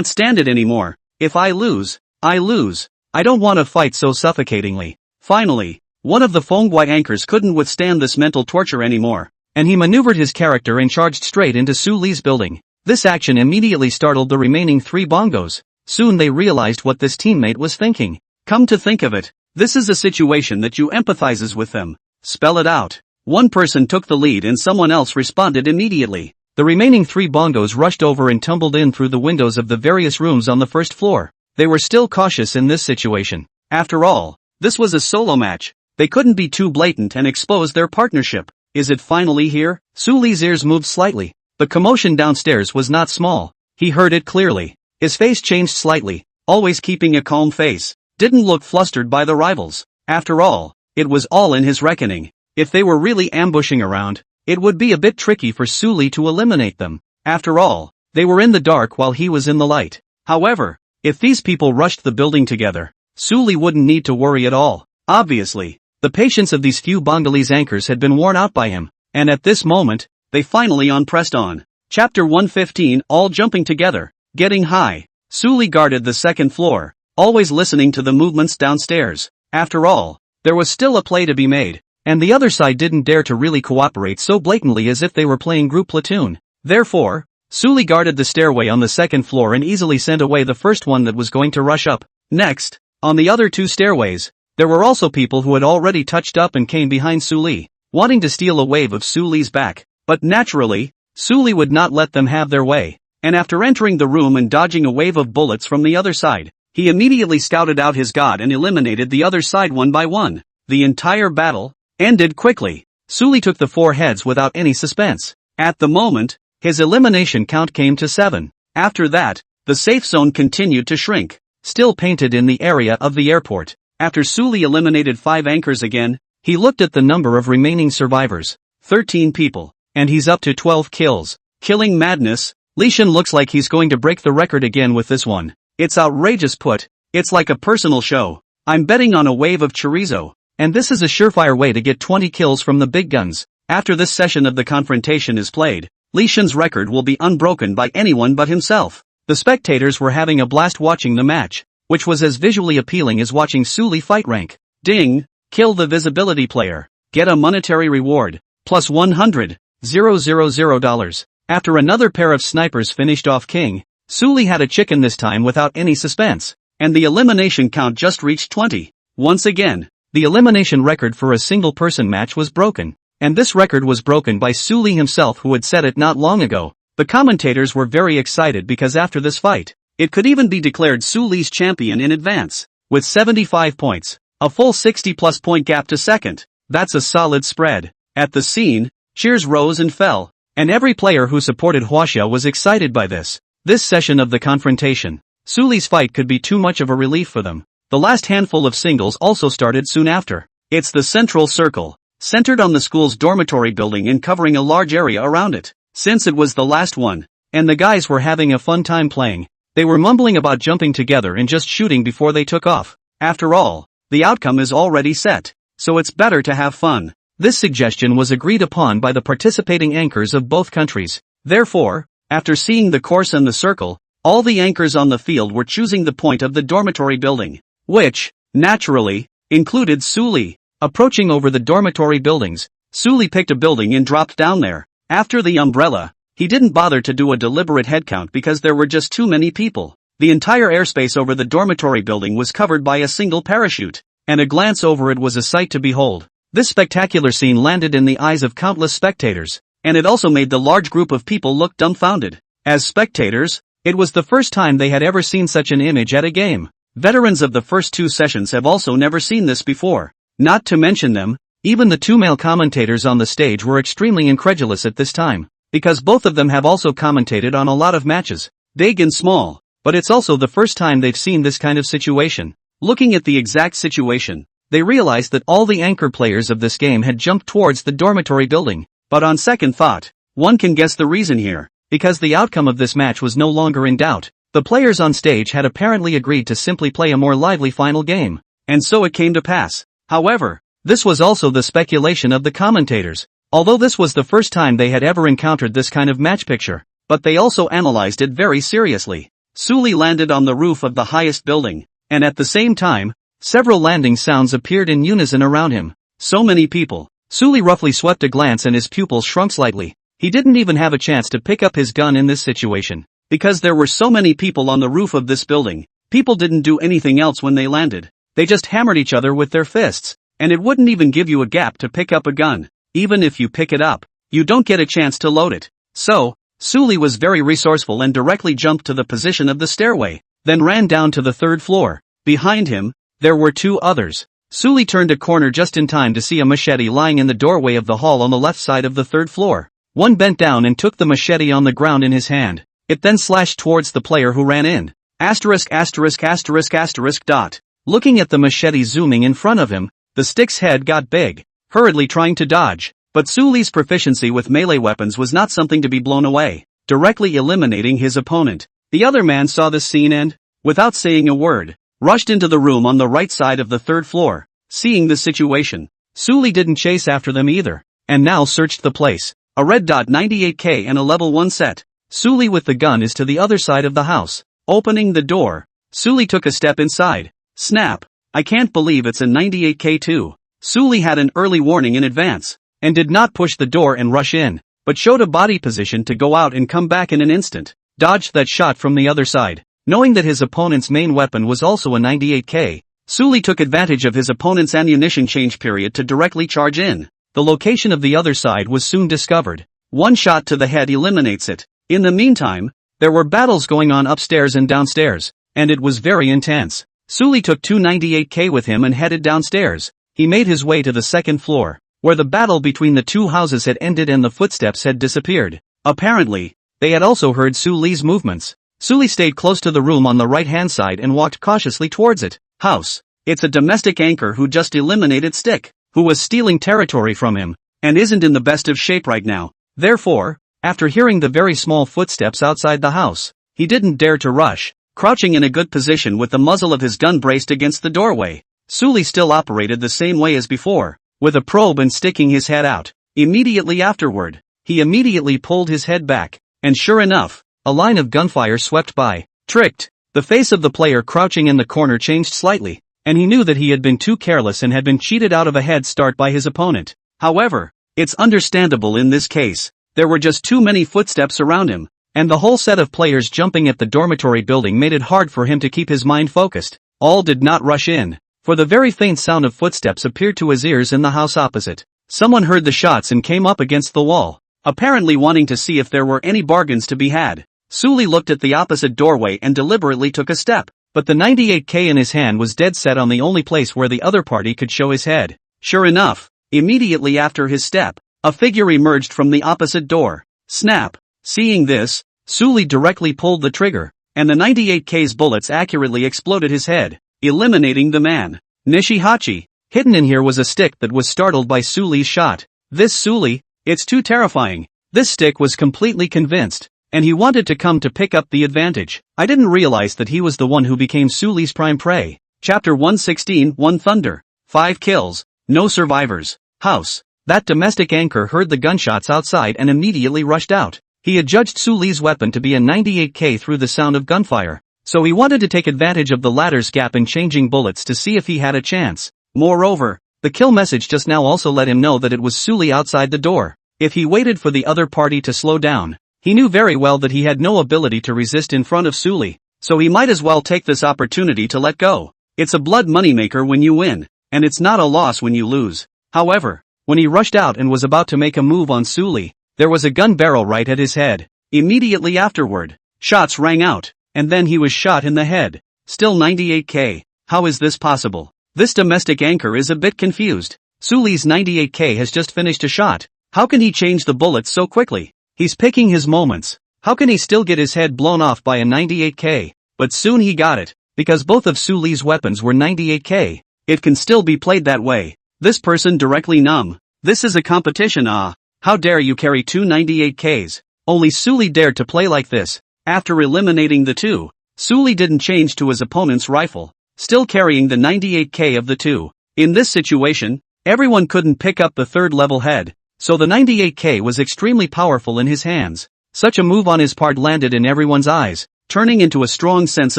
stand it anymore. If I lose, I lose. I don't want to fight so suffocatingly. Finally, one of the manhwa anchors couldn't withstand this mental torture anymore, and he maneuvered his character and charged straight into Suli's building. This action immediately startled the remaining 3 bongos. Soon they realized what this teammate was thinking. Come to think of it, this is a situation that you empathizes with them. Spell it out. One person took the lead and someone else responded immediately. The remaining 3 bongos rushed over and tumbled in through the windows of the various rooms on the first floor. They were still cautious in this situation. After all, this was a solo match. They couldn't be too blatant and expose their partnership. Is it finally here? Suli's ears moved slightly. The commotion downstairs was not small. He heard it clearly. His face changed slightly, always keeping a calm face. Didn't look flustered by the rivals. After all, it was all in his reckoning. If they were really ambushing around, it would be a bit tricky for Suli to eliminate them. After all, they were in the dark while he was in the light. However, if these people rushed the building together, Suli wouldn't need to worry at all. Obviously, the patience of these few Bengalese anchors had been worn out by him, and at this moment, they finally pressed on. Chapter 115, all jumping together, getting high. Suli guarded the second floor, always listening to the movements downstairs. After all, there was still a play to be made, and the other side didn't dare to really cooperate so blatantly as if they were playing group platoon. Therefore, Suli guarded the stairway on the second floor and easily sent away the first one that was going to rush up. Next, on the other 2 stairways, there were also people who had already touched up and came behind Suli, wanting to steal a wave of Suli's back. But naturally, Suli would not let them have their way, and after entering the room and dodging a wave of bullets from the other side, he immediately scouted out his god and eliminated the other side one by one. The entire battle ended quickly. Suli took the 4 heads without any suspense. At the moment, his elimination count came to 7. After that, the safe zone continued to shrink, still painted in the area of the airport. After Suli eliminated 5 anchors again, he looked at the number of remaining survivors. 13 people, and he's up to 12 kills. Killing madness. Lishan looks like he's going to break the record again with this one. It's outrageous put. It's like a personal show. I'm betting on a wave of chorizo. And this is a surefire way to get 20 kills from the big guns. After this session of the confrontation is played, Lishan's record will be unbroken by anyone but himself. The spectators were having a blast watching the match, which was as visually appealing as watching Suli fight rank. Ding! Kill the visibility player. Get a monetary reward. Plus $100,000. After another pair of snipers finished off King, Suli had a chicken this time without any suspense, and the elimination count just reached 20. Once again, the elimination record for a single-person match was broken, and this record was broken by Suli himself, who had set it not long ago. The commentators were very excited because after this fight, it could even be declared Suli's champion in advance. With 75 points, a full 60-plus point gap to second, that's a solid spread. At the scene, cheers rose and fell, and every player who supported Hwaxia was excited by this. This session of the confrontation, Suli's fight could be too much of a relief for them. The last handful of singles also started soon after. It's the central circle, centered on the school's dormitory building and covering a large area around it. Since it was the last one, and the guys were having a fun time playing, they were mumbling about jumping together and just shooting before they took off. After all, the outcome is already set, so it's better to have fun. This suggestion was agreed upon by the participating anchors of both countries. Therefore, after seeing the course and the circle, all the anchors on the field were choosing the point of the dormitory building, which, naturally, included Suli. Approaching over the dormitory buildings, Suli picked a building and dropped down there. After the umbrella, he didn't bother to do a deliberate headcount because there were just too many people. The entire airspace over the dormitory building was covered by a single parachute, and a glance over it was a sight to behold. This spectacular scene landed in the eyes of countless spectators, and it also made the large group of people look dumbfounded. As spectators, it was the first time they had ever seen such an image at a game. Veterans of the first 2 sessions have also never seen this before. Not to mention them, even the 2 male commentators on the stage were extremely incredulous at this time, because both of them have also commentated on a lot of matches, big and small, but it's also the first time they've seen this kind of situation. Looking at the exact situation, they realized that all the anchor players of this game had jumped towards the dormitory building, but on second thought, one can guess the reason here, because the outcome of this match was no longer in doubt. The players on stage had apparently agreed to simply play a more lively final game, and so it came to pass. However, this was also the speculation of the commentators, although this was the first time they had ever encountered this kind of match picture, but they also analyzed it very seriously. Sully landed on the roof of the highest building, and at the same time, several landing sounds appeared in unison around him. So many people. Sully roughly swept a glance and his pupils shrunk slightly. He didn't even have a chance to pick up his gun in this situation. Because there were so many people on the roof of this building, people didn't do anything else when they landed. They just hammered each other with their fists, and it wouldn't even give you a gap to pick up a gun. Even if you pick it up, you don't get a chance to load it. So, Sully was very resourceful and directly jumped to the position of the stairway, then ran down to the 3rd floor. Behind him, there were 2 others. Sully turned a corner just in time to see a machete lying in the doorway of the hall on the left side of the 3rd floor. One bent down and took the machete on the ground in his hand. It then slashed towards the player who ran in. Asterisk asterisk asterisk asterisk dot. Looking at the machete zooming in front of him, the stick's head got big, hurriedly trying to dodge. But Sully's proficiency with melee weapons was not something to be blown away, directly eliminating his opponent. The other man saw this scene and, without saying a word, rushed into the room on the right side of the 3rd floor. Seeing the situation, Sully didn't chase after them either, and now searched the place. A red dot 98K and a level 1 set. Sully with the gun is to the other side of the house. Opening the door, Sully took a step inside. Snap! I can't believe it's a 98K too. Sully had an early warning in advance, and did not push the door and rush in, but showed a body position to go out and come back in an instant. Dodged that shot from the other side. Knowing that his opponent's main weapon was also a 98K, Sully took advantage of his opponent's ammunition change period to directly charge in. The location of the other side was soon discovered. One shot to the head eliminates it. In the meantime, there were battles going on upstairs and downstairs, and it was very intense. Sully took 298K with him and headed downstairs. He made his way to the 2nd floor, where the battle between the 2 houses had ended and the footsteps had disappeared. Apparently, they had also heard Sully's movements. Sully stayed close to the room on the right-hand side and walked cautiously towards it. House. It's a domestic anchor who just eliminated Stick, who was stealing territory from him, and isn't in the best of shape right now. Therefore, after hearing the very small footsteps outside the house, he didn't dare to rush. Crouching in a good position with the muzzle of his gun braced against the doorway, Sully still operated the same way as before, with a probe and sticking his head out. Immediately afterward, he immediately pulled his head back, and sure enough, a line of gunfire swept by. Tricked. The face of the player crouching in the corner changed slightly, and he knew that he had been too careless and had been cheated out of a head start by his opponent. However, it's understandable in this case. There were just too many footsteps around him, and the whole set of players jumping at the dormitory building made it hard for him to keep his mind focused. All did not rush in, for the very faint sound of footsteps appeared to his ears in the house opposite. Someone heard the shots and came up against the wall, apparently wanting to see if there were any bargains to be had. Sully looked at the opposite doorway and deliberately took a step. But the 98K in his hand was dead set on the only place where the other party could show his head. Sure enough, immediately after his step, a figure emerged from the opposite door. Snap! Seeing this, Sully directly pulled the trigger, and the 98K's bullets accurately exploded his head, eliminating the man. Nishihachi. Hidden in here was a stick that was startled by Sully's shot. This Sully, it's too terrifying. This stick was completely convinced, and he wanted to come to pick up the advantage. I didn't realize that he was the one who became Sully's prime prey. Chapter 116, 1 Thunder. 5 kills, no survivors. House. That domestic anchor heard the gunshots outside and immediately rushed out. He had judged Sully's weapon to be a 98K through the sound of gunfire, so he wanted to take advantage of the latter's gap in changing bullets to see if he had a chance. Moreover, the kill message just now also let him know that it was Sully outside the door. If he waited for the other party to slow down, he knew very well that he had no ability to resist in front of Sully, so he might as well take this opportunity to let go. It's a blood moneymaker when you win, and it's not a loss when you lose. However, when he rushed out and was about to make a move on Suli, there was a gun barrel right at his head. Immediately afterward, shots rang out, and then he was shot in the head. Still 98k, how is this possible? This domestic anchor is a bit confused. Suli's 98k has just finished a shot. How can he change the bullets so quickly? He's picking his moments. How can he still get his head blown off by a 98k? But soon he got it, because both of Suli's weapons were 98k. It can still be played that way. This person directly numb. This is a competition. How dare you carry two 98ks? Only Suli dared to play like this. After eliminating the two, Suli didn't change to his opponent's rifle, still carrying the 98k of the two. In this situation, everyone couldn't pick up the third level head, so the 98k was extremely powerful in his hands. Such a move on his part landed in everyone's eyes, turning into a strong sense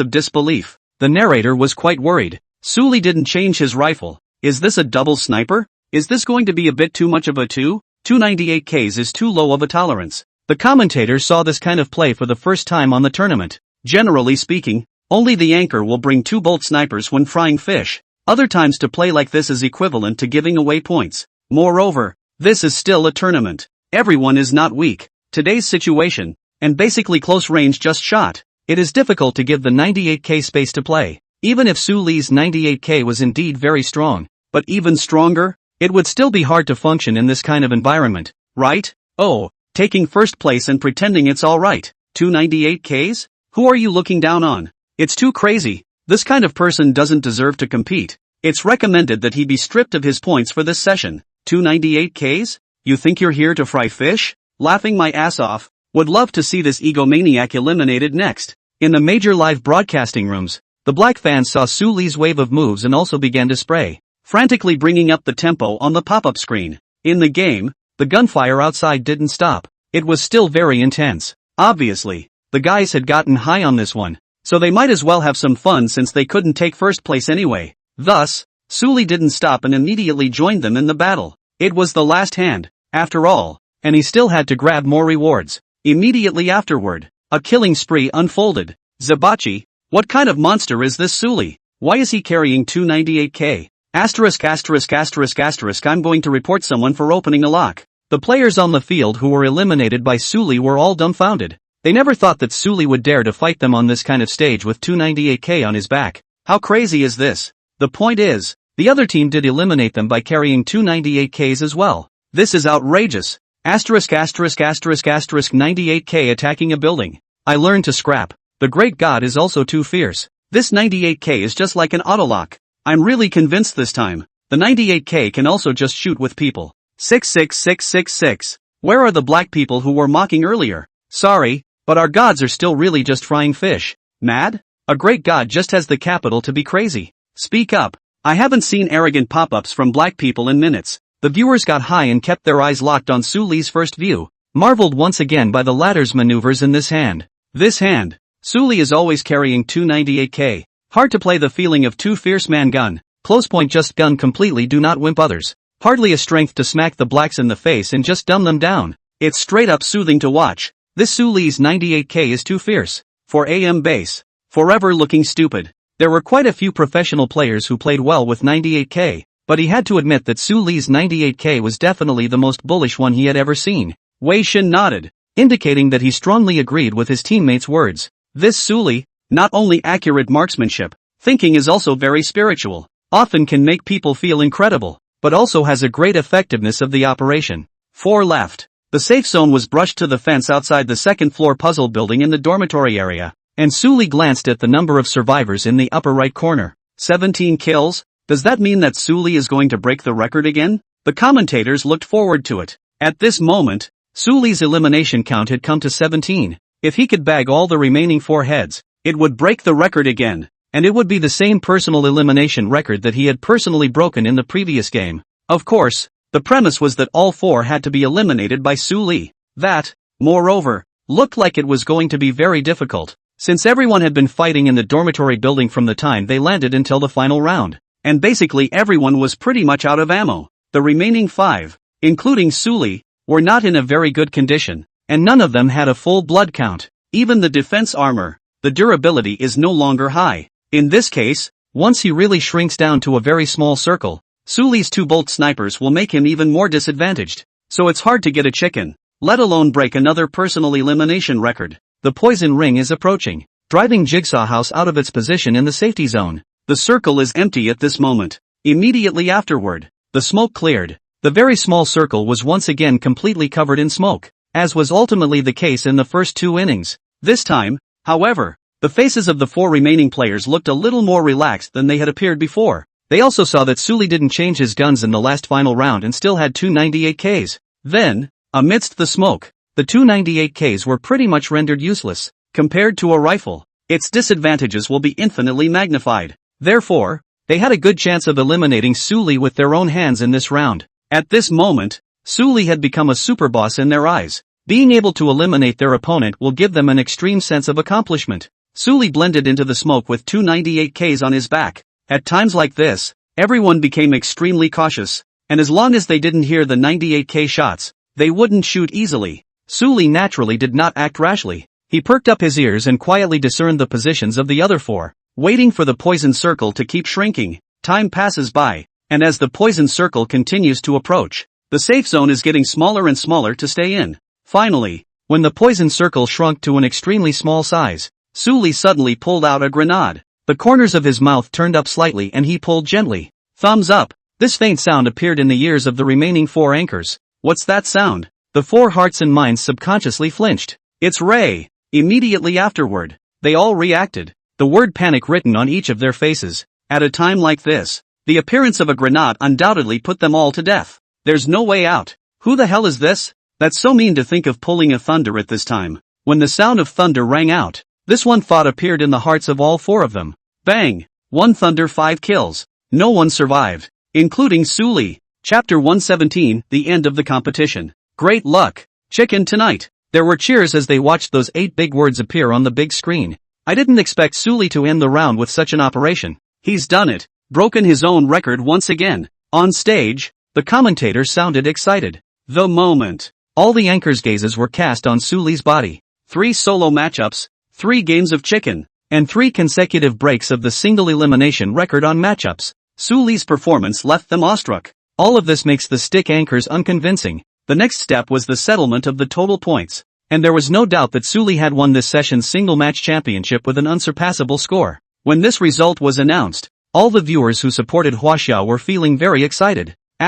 of disbelief. The narrator was quite worried. Suli didn't change his rifle. Is this a double sniper? Is this going to be a bit too much of a 298ks is too low of a tolerance. The commentators saw this kind of play for the first time on the tournament. Generally speaking, only the anchor will bring 2-bolt snipers when frying fish. Other times to play like this is equivalent to giving away points. Moreover, this is still a tournament. Everyone is not weak. Today's situation, and basically close range just shot. It is difficult to give the 98k space to play. Even if Suli's 98k was indeed very strong, but even stronger, it would still be hard to function in this kind of environment, right? Oh, taking first place and pretending it's alright. 298ks? Who are you looking down on? It's too crazy. This kind of person doesn't deserve to compete. It's recommended that he be stripped of his points for this session. 298ks? You think you're here to fry fish? Laughing my ass off. Would love to see this egomaniac eliminated next. In the major live broadcasting rooms, the black fans saw Suli's wave of moves and also began to spray, frantically bringing up the tempo on the pop-up screen. In the game, the gunfire outside didn't stop. It was still very intense. Obviously, the guys had gotten high on this one, so they might as well have some fun since they couldn't take first place anyway. Thus, Suli didn't stop and immediately joined them in the battle. It was the last hand, after all, and he still had to grab more rewards. Immediately afterward, a killing spree unfolded. Zabachi, what kind of monster is this Suli? Why is he carrying 298k? *******, I'm going to report someone for opening a lock. The players on the field who were eliminated by Suli were all dumbfounded. They never thought that Suli would dare to fight them on this kind of stage with 298k on his back. How crazy is this? The point is, the other team did eliminate them by carrying 298ks as well. This is outrageous. ****98k attacking a building. I learned to scrap. The great god is also too fierce. This 98k is just like an autolock. I'm really convinced this time. The 98k can also just shoot with people. 66666. Where are the black people who were mocking earlier? Sorry, but our gods are still really just frying fish. Mad? A great god just has the capital to be crazy. Speak up. I haven't seen arrogant pop-ups from black people in minutes. The viewers got high and kept their eyes locked on Suli's first view, marveled once again by the latter's maneuvers in this hand. This hand, Suli is always carrying 298k. Hard to play the feeling of two fierce man gun, close point just gun completely do not wimp others. Hardly a strength to smack the blacks in the face and just dumb them down. It's straight up soothing to watch. This Suli's 98k is too fierce. For AM base. Forever looking stupid. There were quite a few professional players who played well with 98k, but he had to admit that Suli's 98k was definitely the most bullish one he had ever seen. Wei Shin nodded, indicating that he strongly agreed with his teammates' words. This Suli, not only accurate marksmanship, thinking is also very spiritual, often can make people feel incredible, but also has a great effectiveness of the operation. 4 left. The safe zone was brushed to the fence outside the second floor puzzle building in the dormitory area, and Suli glanced at the number of survivors in the upper right corner. 17 kills? Does that mean that Suli is going to break the record again? The commentators looked forward to it. At this moment, Suli's elimination count had come to 17. If he could bag all the remaining 4 heads, it would break the record again, and it would be the same personal elimination record that he had personally broken in the previous game. Of course, the premise was that all 4 had to be eliminated by Suli. That, moreover, looked like it was going to be very difficult, since everyone had been fighting in the dormitory building from the time they landed until the final round. And basically everyone was pretty much out of ammo. The remaining 5, including Suli, were not in a very good condition, and none of them had a full blood count. Even the defense armor, the durability is no longer high. In this case, once he really shrinks down to a very small circle, Suli's 2 bolt snipers will make him even more disadvantaged. So it's hard to get a chicken, let alone break another personal elimination record. The poison ring is approaching, driving Jigsaw House out of its position in the safety zone. The circle is empty at this moment. Immediately afterward, the smoke cleared. The very small circle was once again completely covered in smoke, as was ultimately the case in the first 2 innings. This time, however, the faces of the 4 remaining players looked a little more relaxed than they had appeared before. They also saw that Suli didn't change his guns in the last final round and still had 2 98Ks. Then, amidst the smoke, the 2 98Ks were pretty much rendered useless. Compared to a rifle, its disadvantages will be infinitely magnified. Therefore, they had a good chance of eliminating Suli with their own hands in this round. At this moment, Suli had become a superboss in their eyes. Being able to eliminate their opponent will give them an extreme sense of accomplishment. Suli blended into the smoke with 2 98Ks on his back. At times like this, everyone became extremely cautious, and as long as they didn't hear the 98K shots, they wouldn't shoot easily. Suli naturally did not act rashly. He perked up his ears and quietly discerned the positions of the other 4, waiting for the poison circle to keep shrinking. Time passes by, and as the poison circle continues to approach, the safe zone is getting smaller and smaller to stay in. Finally, when the poison circle shrunk to an extremely small size, Suli suddenly pulled out a grenade. The corners of his mouth turned up slightly and he pulled gently. Thumbs up. This faint sound appeared in the ears of the remaining 4 anchors. What's that sound? The 4 hearts and minds subconsciously flinched. It's Ray. Immediately afterward, they all reacted, the word panic written on each of their faces. At a time like this, the appearance of a grenade undoubtedly put them all to death. There's no way out. Who the hell is this? That's so mean to think of pulling a thunder at this time. When the sound of thunder rang out, this one thought appeared in the hearts of all 4 of them. Bang! 1 thunder 5 kills. No one survived, including Suli. Chapter 117, the end of the competition. Great luck, chicken tonight. There were cheers as they watched those 8 big words appear on the big screen. I didn't expect Suli to end the round with such an operation. He's done it, broken his own record once again. On stage, the commentator sounded excited. The moment, all the anchors' gazes were cast on Suli's body. 3 solo matchups, 3 games of chicken, and 3 consecutive breaks of the single elimination record on matchups. Suli's performance left them awestruck. All of this makes the stick anchors unconvincing. The next step was the settlement of the total points, and there was no doubt that Suli had won this session's single-match championship with an unsurpassable score. When this result was announced, all the viewers who supported Huaxiao were feeling very excited. Li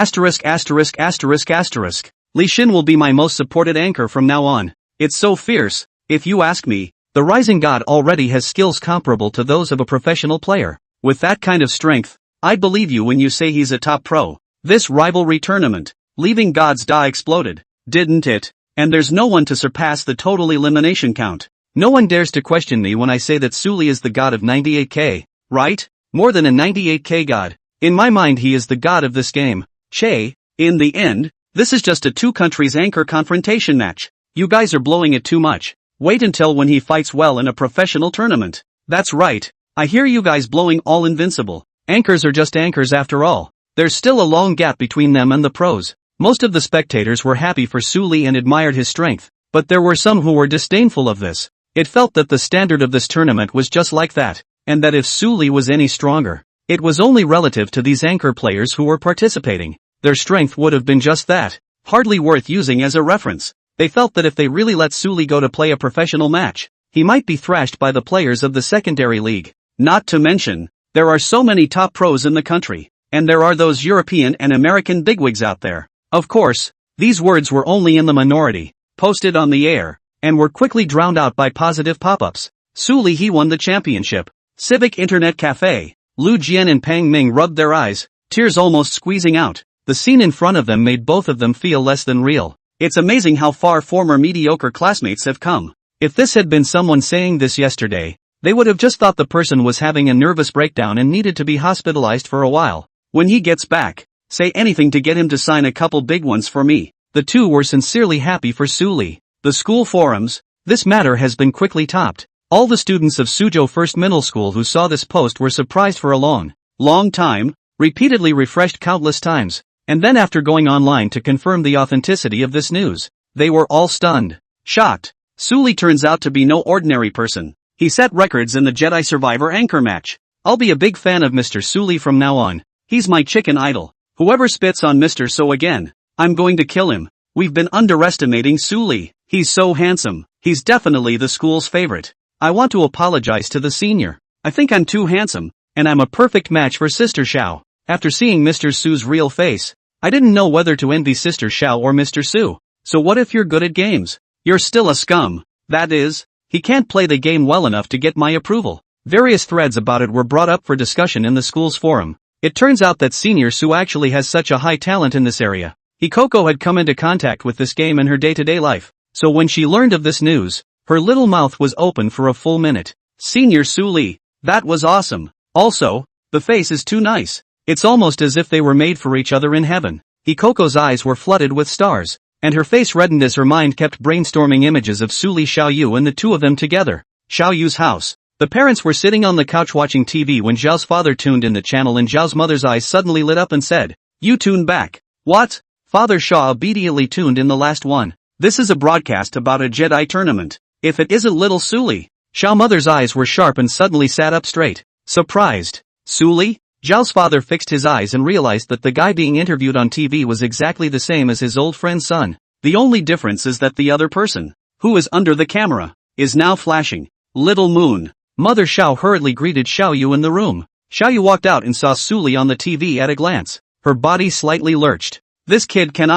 Xin will be my most supported anchor from now on. It's so fierce, if you ask me. The Rising God already has skills comparable to those of a professional player. With that kind of strength, I'd believe you when you say he's a top pro. This rivalry tournament, leaving God's Die exploded, didn't it? And there's no one to surpass the total elimination count. No one dares to question me when I say that Suli is the god of 98K, right? More than a 98K god. In my mind he is the god of this game. Che, in the end, this is just a 2 countries anchor confrontation match. You guys are blowing it too much. Wait until when he fights well in a professional tournament. That's right, I hear you guys blowing all invincible. Anchors are just anchors after all. There's still a long gap between them and the pros. Most of the spectators were happy for Suli and admired his strength, but there were some who were disdainful of this. It felt that the standard of this tournament was just like that, and that if Suli was any stronger, it was only relative to these anchor players who were participating. Their strength would have been just that, hardly worth using as a reference. They felt that if they really let Suli go to play a professional match, he might be thrashed by the players of the secondary league. Not to mention, there are so many top pros in the country, and there are those European and American bigwigs out there. Of course, these words were only in the minority, posted on the air, and were quickly drowned out by positive pop-ups. Suli he won the championship. Civic Internet Cafe. Lu Jian and Pang Ming rubbed their eyes, tears almost squeezing out. The scene in front of them made both of them feel less than real. It's amazing how far former mediocre classmates have come. If this had been someone saying this yesterday, they would have just thought the person was having a nervous breakdown and needed to be hospitalized for a while. When he gets back, say anything to get him to sign a couple big ones for me. The 2 were sincerely happy for Suli. The school forums, this matter has been quickly topped. All the students of Suzhou First Middle School who saw this post were surprised for a long time, repeatedly refreshed countless times, and then after going online to confirm the authenticity of this news, they were all stunned, shocked. Suli turns out to be no ordinary person. He set records in the Jedi Survivor anchor match. I'll be a big fan of Mr. Suli from now on. He's my chicken idol. Whoever spits on Mr. So again, I'm going to kill him. We've been underestimating Suli. He's so handsome. He's definitely the school's favorite. I want to apologize to the senior. I think I'm too handsome, and I'm a perfect match for Sister Xiao. After seeing Mr. Su's real face, I didn't know whether to envy Sister Xiao or Mr. Su. So what if you're good at games? You're still a scum. That is, he can't play the game well enough to get my approval. Various threads about it were brought up for discussion in the school's forum. It turns out that Senior Su actually has such a high talent in this area. Hikoko had come into contact with this game in her day-to-day life, so when she learned of this news, her little mouth was open for a full minute. Senior Su Li, that was awesome. Also, the face is too nice. It's almost as if they were made for each other in heaven. Hikoko's eyes were flooded with stars, and her face reddened as her mind kept brainstorming images of Su Li Xiaoyu and the two of them together. Xiaoyu's house. The parents were sitting on the couch watching TV when Zhao's father tuned in the channel and Zhao's mother's eyes suddenly lit up and said, "You tune back." What? Father Shaw obediently tuned in the last one. This is a broadcast about a Jedi tournament. If it isn't little Suli. Xiao mother's eyes were sharp and suddenly sat up straight. Surprised. Suli? Zhao's father fixed his eyes and realized that the guy being interviewed on TV was exactly the same as his old friend's son. The only difference is that the other person, who is under the camera, is now flashing. Little Moon. Mother Xiao hurriedly greeted Xiaoyu in the room. Xiaoyu walked out and saw Suli on the TV at a glance. Her body slightly lurched. This kid can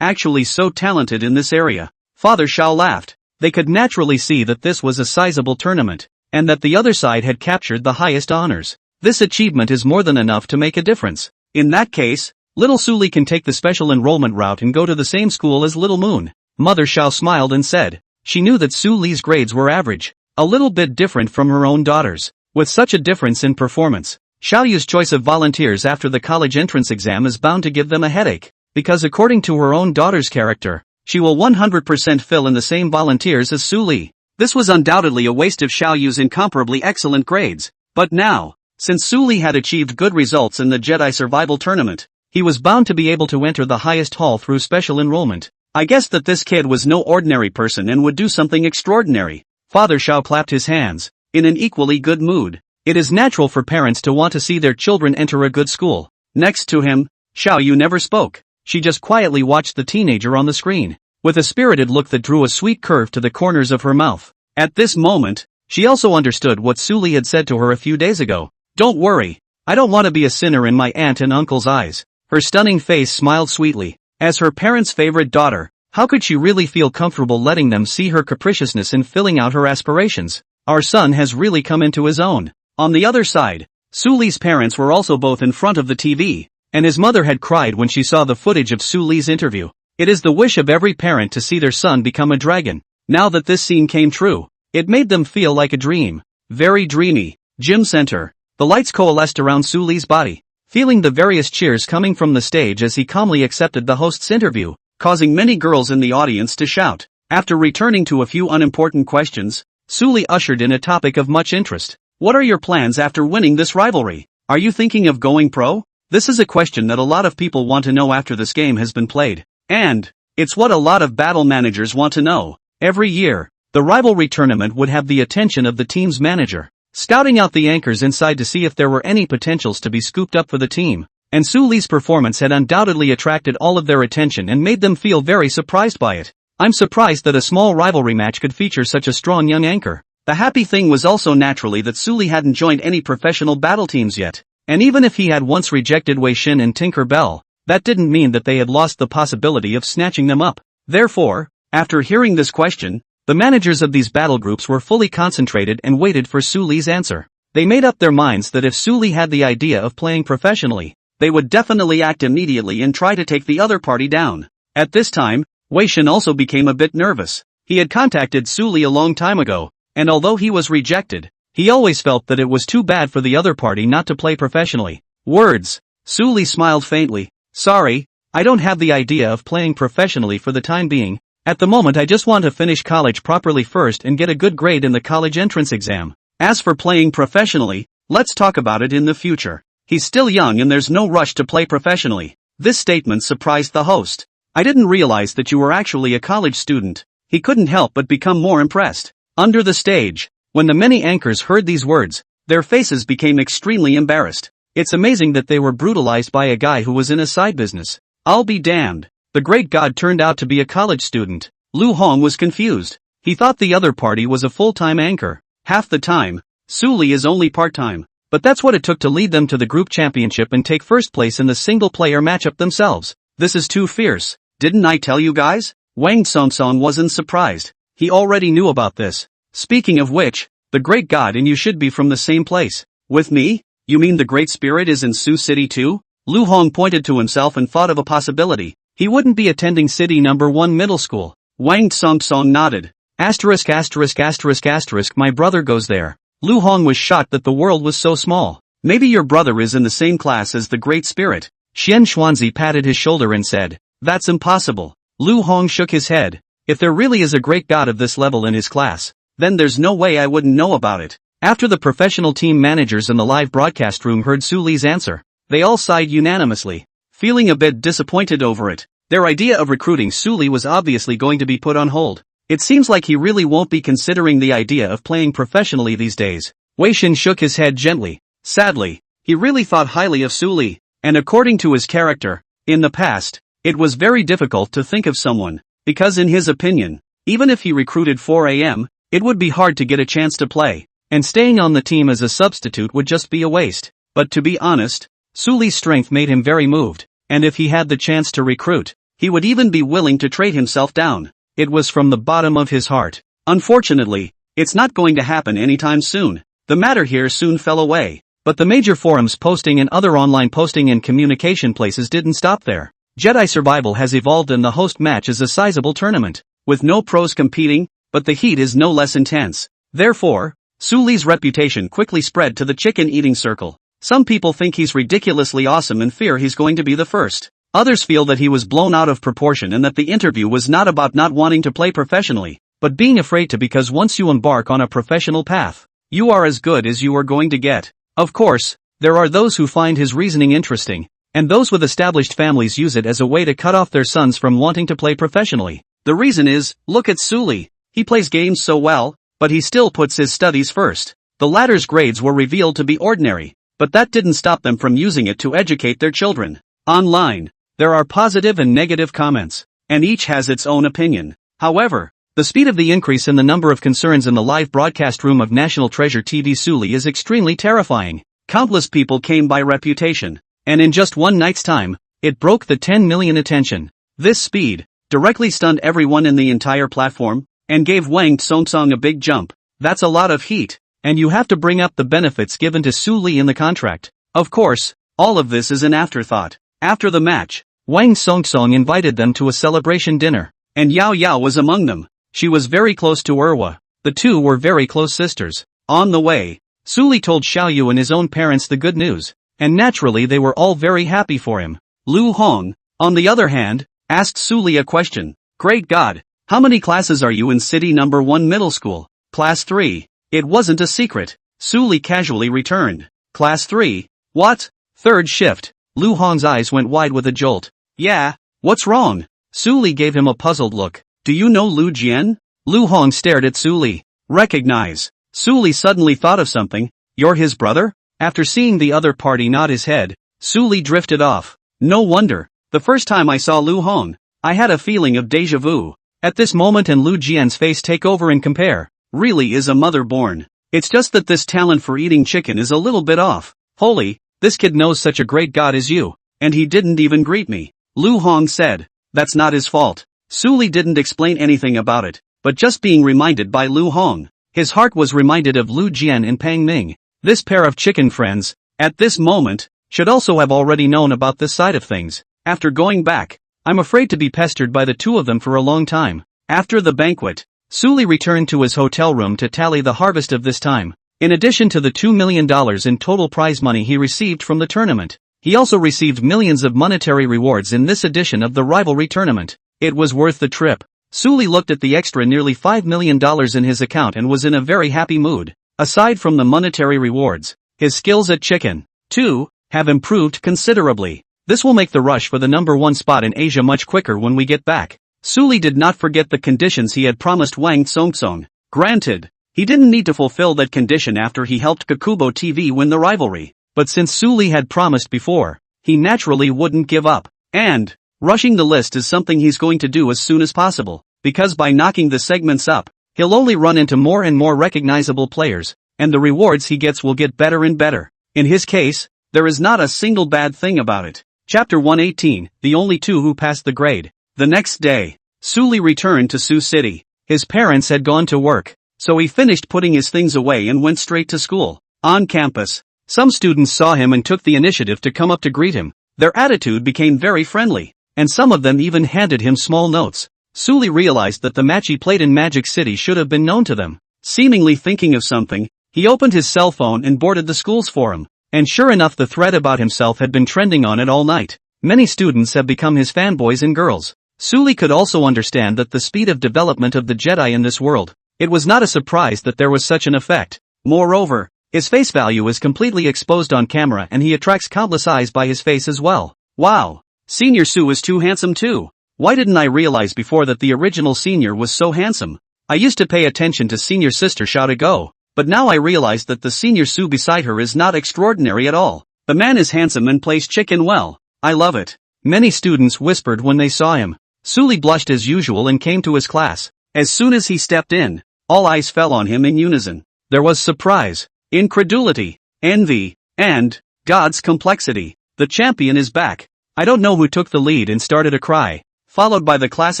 actually so talented in this area. Father Xiao laughed. They could naturally see that this was a sizable tournament, and that the other side had captured the highest honors. This achievement is more than enough to make a difference. In that case, little Suli can take the special enrollment route and go to the same school as Little Moon. Mother Xiao smiled and said, she knew that Su Li's grades were average, a little bit different from her own daughter's. With such a difference in performance, Xiaoyu's choice of volunteers after the college entrance exam is bound to give them a headache, because according to her own daughter's character, she will 100% fill in the same volunteers as Su Li. This was undoubtedly a waste of Xiaoyu's incomparably excellent grades, but now, since Su Li had achieved good results in the Jedi Survival Tournament, he was bound to be able to enter the highest hall through special enrollment. I guessed that this kid was no ordinary person and would do something extraordinary. Father Xiao clapped his hands, in an equally good mood. It is natural for parents to want to see their children enter a good school. Next to him, Xiaoyu never spoke. She just quietly watched the teenager on the screen, with a spirited look that drew a sweet curve to the corners of her mouth. At this moment, she also understood what Su Li had said to her a few days ago. Don't worry, I don't want to be a sinner in my aunt and uncle's eyes. Her stunning face smiled sweetly. As her parents' favorite daughter, how could she really feel comfortable letting them see her capriciousness in filling out her aspirations? Our son has really come into his own. On the other side, Su Li's parents were also both in front of the TV, and his mother had cried when she saw the footage of Su Li's interview. It is the wish of every parent to see their son become a dragon. Now that this scene came true, it made them feel like a dream. Very dreamy. Gym center. The lights coalesced around Su Li's body, feeling the various cheers coming from the stage as he calmly accepted the host's interview, causing many girls in the audience to shout. After returning to a few unimportant questions, Su Li ushered in a topic of much interest. What are your plans after winning this rivalry? Are you thinking of going pro? This is a question that a lot of people want to know after this game has been played. And it's what a lot of battle managers want to know. Every year, the rivalry tournament would have the attention of the team's manager, scouting out the anchors inside to see if there were any potentials to be scooped up for the team. And Su Li's performance had undoubtedly attracted all of their attention and made them feel very surprised by it. I'm surprised that a small rivalry match could feature such a strong young anchor. The happy thing was also naturally that Su Li hadn't joined any professional battle teams yet. And even if he had once rejected Wei Xin and Tinker Bell, that didn't mean that they had lost the possibility of snatching them up. Therefore, after hearing this question, the managers of these battle groups were fully concentrated and waited for Su Li's answer. They made up their minds that if Su Li had the idea of playing professionally, they would definitely act immediately and try to take the other party down. At this time, Wei Xin also became a bit nervous. He had contacted Su Li a long time ago, and although he was rejected, he always felt that it was too bad for the other party not to play professionally. Words. Su Li smiled faintly. Sorry, I don't have the idea of playing professionally for the time being. At the moment I just want to finish college properly first and get a good grade in the college entrance exam. As for playing professionally, let's talk about it in the future. He's still young and there's no rush to play professionally. This statement surprised the host. I didn't realize that you were actually a college student. He couldn't help but become more impressed. Under the stage, when the many anchors heard these words, their faces became extremely embarrassed. It's amazing that they were brutalized by a guy who was in a side business. I'll be damned. The great god turned out to be a college student. Lu Hong was confused. He thought the other party was a full-time anchor. Half the time, Su Li is only part-time. But that's what it took to lead them to the group championship and take first place in the single-player matchup themselves. This is too fierce. Didn't I tell you guys? Wang Songsong wasn't surprised. He already knew about this. Speaking of which, the great god and you should be from the same place. With me? You mean the great spirit is in Sioux City too? Lu Hong pointed to himself and thought of a possibility. He wouldn't be attending City Number 1 middle school. Wang Songsong nodded. Asterisk asterisk asterisk asterisk my brother goes there. Lu Hong was shocked that the world was so small. Maybe your brother is in the same class as the Great Spirit. Xian Xuanzi patted his shoulder and said, that's impossible. Lu Hong shook his head. If there really is a great god of this level in his class, then there's no way I wouldn't know about it. After the professional team managers in the live broadcast room heard Su Li's answer, they all sighed unanimously, feeling a bit disappointed over it. Their idea of recruiting Su Li was obviously going to be put on hold. It seems like he really won't be considering the idea of playing professionally these days. Wei Shin shook his head gently. Sadly, he really thought highly of Su Li, and according to his character, in the past, it was very difficult to think of someone, because in his opinion, even if he recruited 4 a.m., it would be hard to get a chance to play, and staying on the team as a substitute would just be a waste. But to be honest, Su Li's strength made him very moved, and if he had the chance to recruit, he would even be willing to trade himself down. It was from the bottom of his heart. Unfortunately, it's not going to happen anytime soon. The matter here soon fell away. But the major forums posting and other online posting and communication places didn't stop there. Jedi Survival has evolved and the host match is a sizable tournament, with no pros competing, but the heat is no less intense. Therefore, Su Li's reputation quickly spread to the chicken-eating circle. Some people think he's ridiculously awesome and fear he's going to be the first. Others feel that he was blown out of proportion and that the interview was not about not wanting to play professionally, but being afraid to, because once you embark on a professional path, you are as good as you are going to get. Of course, there are those who find his reasoning interesting, and those with established families use it as a way to cut off their sons from wanting to play professionally. The reason is, look at Su Li. He plays games so well, but he still puts his studies first. The latter's grades were revealed to be ordinary, but that didn't stop them from using it to educate their children. Online, there are positive and negative comments, and each has its own opinion. However, the speed of the increase in the number of concerns in the live broadcast room of National Treasure TV Su Li is extremely terrifying. Countless people came by reputation, and in just one night's time, it broke the 10 million attention. This speed directly stunned everyone in the entire platform, and gave Wang Songsong a big jump. That's a lot of heat, and you have to bring up the benefits given to Su Li in the contract. Of course, all of this is an afterthought. After the match, Wang Songsong invited them to a celebration dinner, and Yao Yao was among them. She was very close to Erwa. The two were very close sisters. On the way, Su Li told Xiaoyu and his own parents the good news, and naturally they were all very happy for him. Lu Hong, on the other hand, asked Su Li a question. Great God, how many classes are you in City Number 1 middle school? Class 3. It wasn't a secret. Su Li casually returned. Class 3. What? Third shift. Lu Hong's eyes went wide with a jolt. Yeah, what's wrong? Su Li gave him a puzzled look. Do you know Lu Jian? Lu Hong stared at Su Li. Recognize. Su Li suddenly thought of something. You're his brother? After seeing the other party nod his head, Su Li drifted off. No wonder. The first time I saw Lu Hong, I had a feeling of déjà vu. At this moment and Lu Jian's face take over and compare. Really is a mother born. It's just that this talent for eating chicken is a little bit off. Holy, this kid knows such a great god as you, and he didn't even greet me. Lu Hong said. That's not his fault. Su Li didn't explain anything about it, but just being reminded by Lu Hong, his heart was reminded of Lu Jian and Pang Ming. This pair of chicken friends, at this moment, should also have already known about this side of things. After going back, I'm afraid to be pestered by the two of them for a long time. After the banquet, Su Li returned to his hotel room to tally the harvest of this time. In addition to the $2 million in total prize money he received from the tournament, he also received millions of monetary rewards in this edition of the rivalry tournament. It was worth the trip. Su Li looked at the extra nearly $5 million in his account and was in a very happy mood. Aside from the monetary rewards, his skills at chicken, too, have improved considerably. This will make the rush for the number 1 spot in Asia much quicker when we get back. Su Li did not forget the conditions he had promised Wang Songsong. Granted, he didn't need to fulfill that condition after he helped Kakubo TV win the rivalry. but since Suli had promised before, he naturally wouldn't give up. And rushing the list is something he's going to do as soon as possible, because by knocking the segments up, he'll only run into more and more recognizable players, and the rewards he gets will get better and better. In his case, there is not a single bad thing about it. Chapter 118, The Only Two Who Passed the Grade. The next day, Suli returned to Sioux City. His parents had gone to work, so he finished putting his things away and went straight to school. On campus, some students saw him and took the initiative to come up to greet him. Their attitude became very friendly, and some of them even handed him small notes. Suli realized that the match he played in Magic City should have been known to them. Seemingly thinking of something, he opened his cell phone and boarded the school's forum. And sure enough, the thread about himself had been trending on it all night. Many students have become his fanboys and girls. Suli could also understand that the speed of development of the Jedi in this world, it was not a surprise that there was such an effect. Moreover, his face value is completely exposed on camera and he attracts countless eyes by his face as well. Wow! Senior Sue is too handsome too. Why didn't I realize before that the original senior was so handsome? I used to pay attention to senior sister Shao to go, but now I realize that the senior Sue beside her is not extraordinary at all. The man is handsome and plays chicken well. I love it. Many students whispered when they saw him. Suli blushed as usual and came to his class. As soon as he stepped in, all eyes fell on him in unison. There was surprise, incredulity, envy, and God's complexity. The champion is back. I don't know who took the lead and started a cry, followed by the class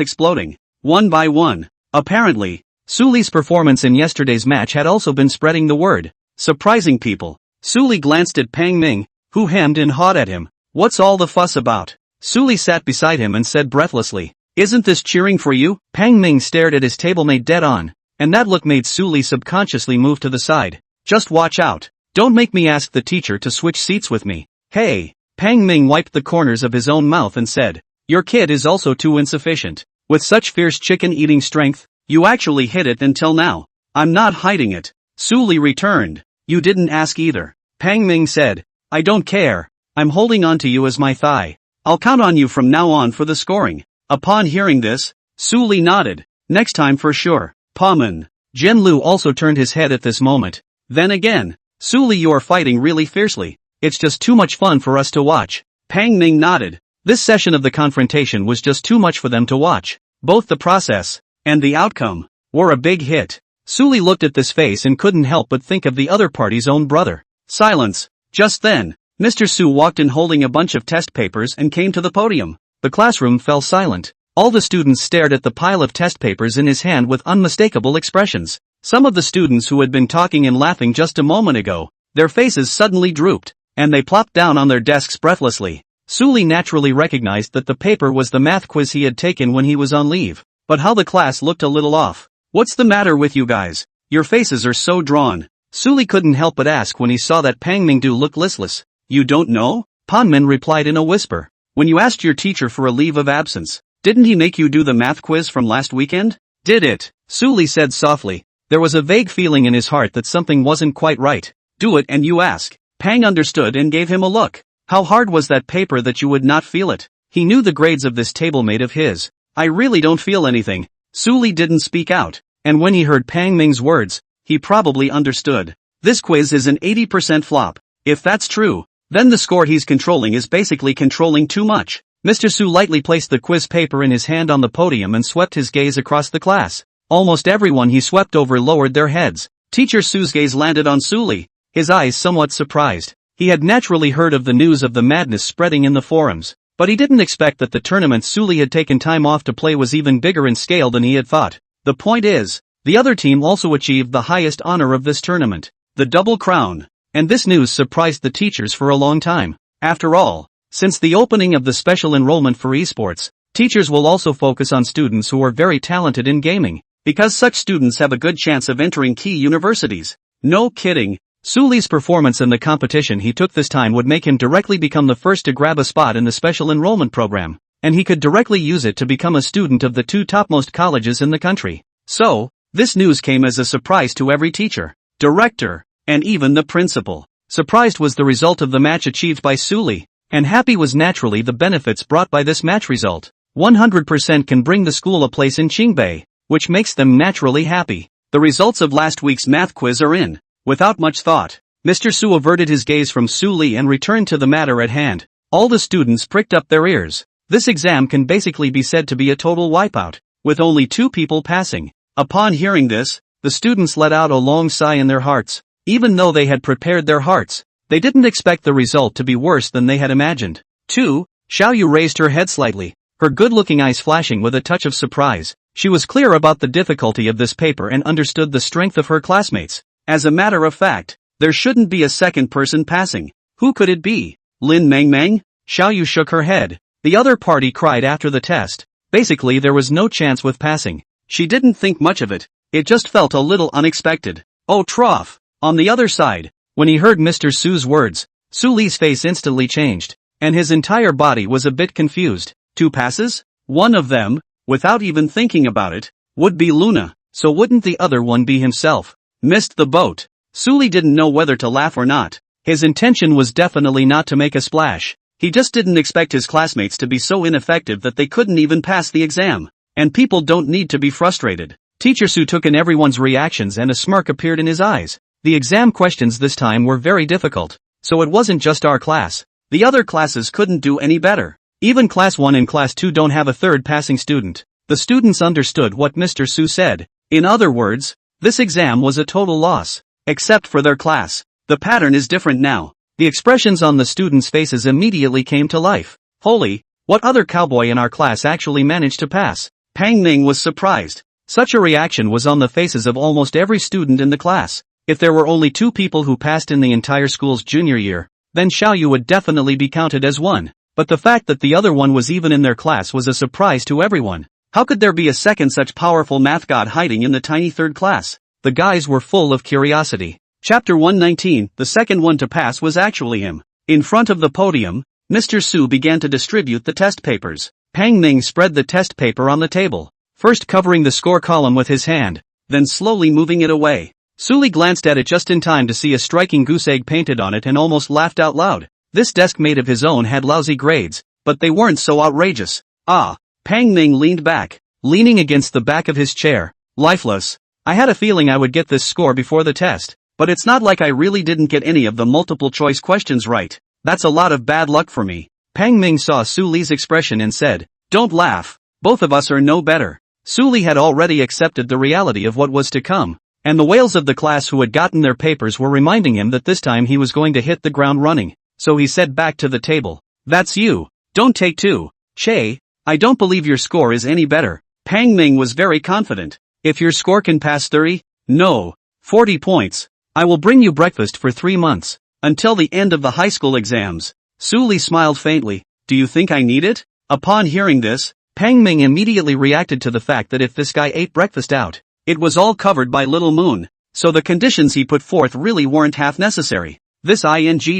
exploding, one by one. Apparently, Suli's performance in yesterday's match had also been spreading the word, surprising people. Suli glanced at Pang Ming, who hemmed and hawed at him. What's all the fuss about? Suli sat beside him and said breathlessly, isn't this cheering for you? Pang Ming stared at his tablemate dead on, and that look made Suli subconsciously move to the side. Just watch out. Don't make me ask the teacher to switch seats with me. Hey! Pang Ming wiped the corners of his own mouth and said, your kid is also too insufficient. With such fierce chicken-eating strength, you actually hid it until now. I'm not hiding it. Suli returned. You didn't ask either. Pang Ming said, I don't care. I'm holding on to you as my thigh. I'll count on you from now on for the scoring. Upon hearing this, Suli nodded. Next time for sure. Paman. Jen Lu also turned his head at this moment. Then again, Suli, you are fighting really fiercely. It's just too much fun for us to watch. Pang Ming nodded. This session of the confrontation was just too much for them to watch. Both the process and the outcome were a big hit. Suli looked at this face and couldn't help but think of the other party's own brother. Silence. Just then, Mr. Su walked in holding a bunch of test papers and came to the podium. The classroom fell silent. All the students stared at the pile of test papers in his hand with unmistakable expressions. Some of the students who had been talking and laughing just a moment ago, their faces suddenly drooped, and they plopped down on their desks breathlessly. Suli naturally recognized that the paper was the math quiz he had taken when he was on leave. But how the class looked a little off. What's the matter with you guys? Your faces are so drawn. Suli couldn't help but ask when he saw that Pang Mingdu looked listless. You don't know? Panmin replied in a whisper. When you asked your teacher for a leave of absence, didn't he make you do the math quiz from last weekend? Did it? Suli said softly. There was a vague feeling in his heart that something wasn't quite right. Do it and you ask. Pang understood and gave him a look. How hard was that paper that you would not feel it? He knew the grades of this tablemate of his. I really don't feel anything. Suli didn't speak out, and when he heard Pang Ming's words, he probably understood. This quiz is an 80% flop. If that's true, then the score he's controlling is basically controlling too much. Mr. Su lightly placed the quiz paper in his hand on the podium and swept his gaze across the class. Almost everyone he swept over lowered their heads. Teacher Su's gaze landed on Suli, his eyes somewhat surprised. He had naturally heard of the news of the madness spreading in the forums, but he didn't expect that the tournament Suli had taken time off to play was even bigger in scale than he had thought. The point is, the other team also achieved the highest honor of this tournament, the double crown, and this news surprised the teachers for a long time. After all, since the opening of the special enrollment for esports, teachers will also focus on students who are very talented in gaming, because such students have a good chance of entering key universities. No kidding. Suli's performance in the competition he took this time would make him directly become the first to grab a spot in the special enrollment program, and he could directly use it to become a student of the two topmost colleges in the country. So, this news came as a surprise to every teacher, director, and even the principal. Surprised was the result of the match achieved by Suli, and happy was naturally the benefits brought by this match result. 100% can bring the school a place in Qingbei, which makes them naturally happy. The results of last week's math quiz are in. Without much thought, Mr. Su averted his gaze from Su Li and returned to the matter at hand. All the students pricked up their ears. This exam can basically be said to be a total wipeout, with only 2 people passing. Upon hearing this, the students let out a long sigh in their hearts. Even though they had prepared their hearts, they didn't expect the result to be worse than they had imagined. 2. Xiaoyu raised her head slightly, her good-looking eyes flashing with a touch of surprise. She was clear about the difficulty of this paper and understood the strength of her classmates. As a matter of fact, there shouldn't be a second person passing. Who could it be? Lin Mengmeng? Xiaoyu shook her head. The other party cried after the test. Basically there was no chance with passing. She didn't think much of it. It just felt a little unexpected. Oh trough! On the other side, when he heard Mr. Su's words, Su Li's face instantly changed, and his entire body was a bit confused. 2 passes? One of them, without even thinking about it, would be Luna, so wouldn't the other one be himself? Missed the boat. Su Li didn't know whether to laugh or not. His intention was definitely not to make a splash. He just didn't expect his classmates to be so ineffective that they couldn't even pass the exam. And people don't need to be frustrated. Teacher Su took in everyone's reactions and a smirk appeared in his eyes. The exam questions this time were very difficult, so it wasn't just our class. The other classes couldn't do any better. Even Class 1 and Class 2 don't have a third passing student. The students understood what Mr. Su said. In other words, this exam was a total loss. Except for their class. The pattern is different now. The expressions on the students' faces immediately came to life. Holy, what other cowboy in our class actually managed to pass? Pang Ning was surprised. Such a reaction was on the faces of almost every student in the class. If there were only 2 people who passed in the entire school's junior year, then Xiaoyu would definitely be counted as one. But the fact that the other one was even in their class was a surprise to everyone. How could there be a second such powerful math god hiding in the tiny 3rd class? The guys were full of curiosity. Chapter 119, the second one to pass was actually him. In front of the podium, Mr. Su began to distribute the test papers. Pang Ning spread the test paper on the table, first covering the score column with his hand, then slowly moving it away. Su Li glanced at it just in time to see a striking goose egg painted on it and almost laughed out loud. This desk mate of his own had lousy grades, but they weren't so outrageous. Ah! Pang Ning leaned back, leaning against the back of his chair, lifeless. I had a feeling I would get this score before the test, but it's not like I really didn't get any of the multiple choice questions right. That's a lot of bad luck for me. Pang Ming saw Su Li's expression and said, "Don't laugh. Both of us are no better." Su Li had already accepted the reality of what was to come, and the whales of the class who had gotten their papers were reminding him that this time he was going to hit the ground running. So he said back to the table, "That's you. Don't take 2. Che, I don't believe your score is any better." Pang Ming was very confident. "If your score can pass 30, no, 40 points, I will bring you breakfast for 3 months, until the end of the high school exams." Su Li smiled faintly. "Do you think I need it?" Upon hearing this, Pang Ming immediately reacted to the fact that if this guy ate breakfast out, it was all covered by Little Moon, so the conditions he put forth really weren't half necessary. This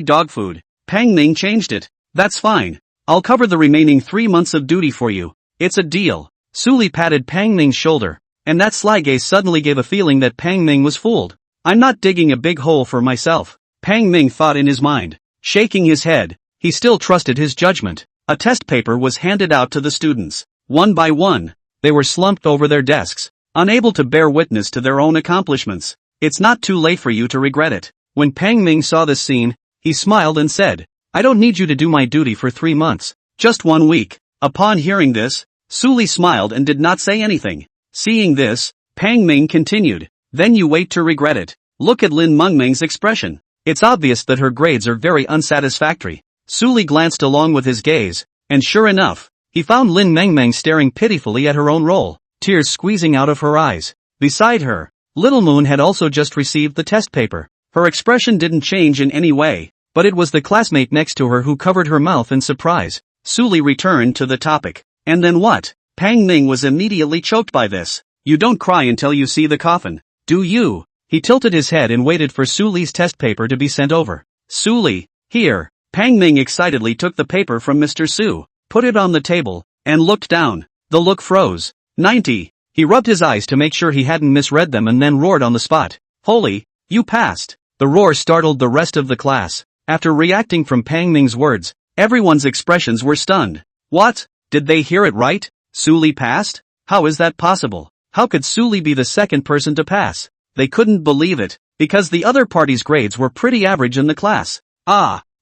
dog food. Pang Ming changed it. "That's fine. I'll cover the remaining 3 months of duty for you. It's a deal." Su Li patted Pang Ming's shoulder, and that sly gaze suddenly gave a feeling that Pang Ming was fooled. "I'm not digging a big hole for myself," Pang Ming thought in his mind. Shaking his head, he still trusted his judgment. A test paper was handed out to the students. One by one, they were slumped over their desks, unable to bear witness to their own accomplishments. "It's not too late for you to regret it." When Pang Ming saw this scene, he smiled and said, "I don't need you to do my duty for 3 months, just 1 week. Upon hearing this, Su Li smiled and did not say anything. Seeing this, Pang Ming continued, "Then you wait to regret it. Look at Lin Mengmeng's expression. It's obvious that her grades are very unsatisfactory." Su Li glanced along with his gaze, and sure enough, he found Lin Mengmeng staring pitifully at her own roll, tears squeezing out of her eyes. Beside her, Little Moon had also just received the test paper. Her expression didn't change in any way, but it was the classmate next to her who covered her mouth in surprise. Su Li returned to the topic. "And then what?" Pang Ming was immediately choked by this. "You don't cry until you see the coffin, do you?" He tilted his head and waited for Su Li's test paper to be sent over. "Su Li, here." Pang Ming excitedly took the paper from Mr. Su, put it on the table, and looked down. The look froze. 90. He rubbed his eyes to make sure he hadn't misread them and then roared on the spot. "Holy, you passed." The roar startled the rest of the class. After reacting from Pang Ming's words, everyone's expressions were stunned. What? Did they hear it right? Su Li passed? How is that possible? How could Su Li be the second person to pass? They couldn't believe it. because the other party's grades were pretty average in the class.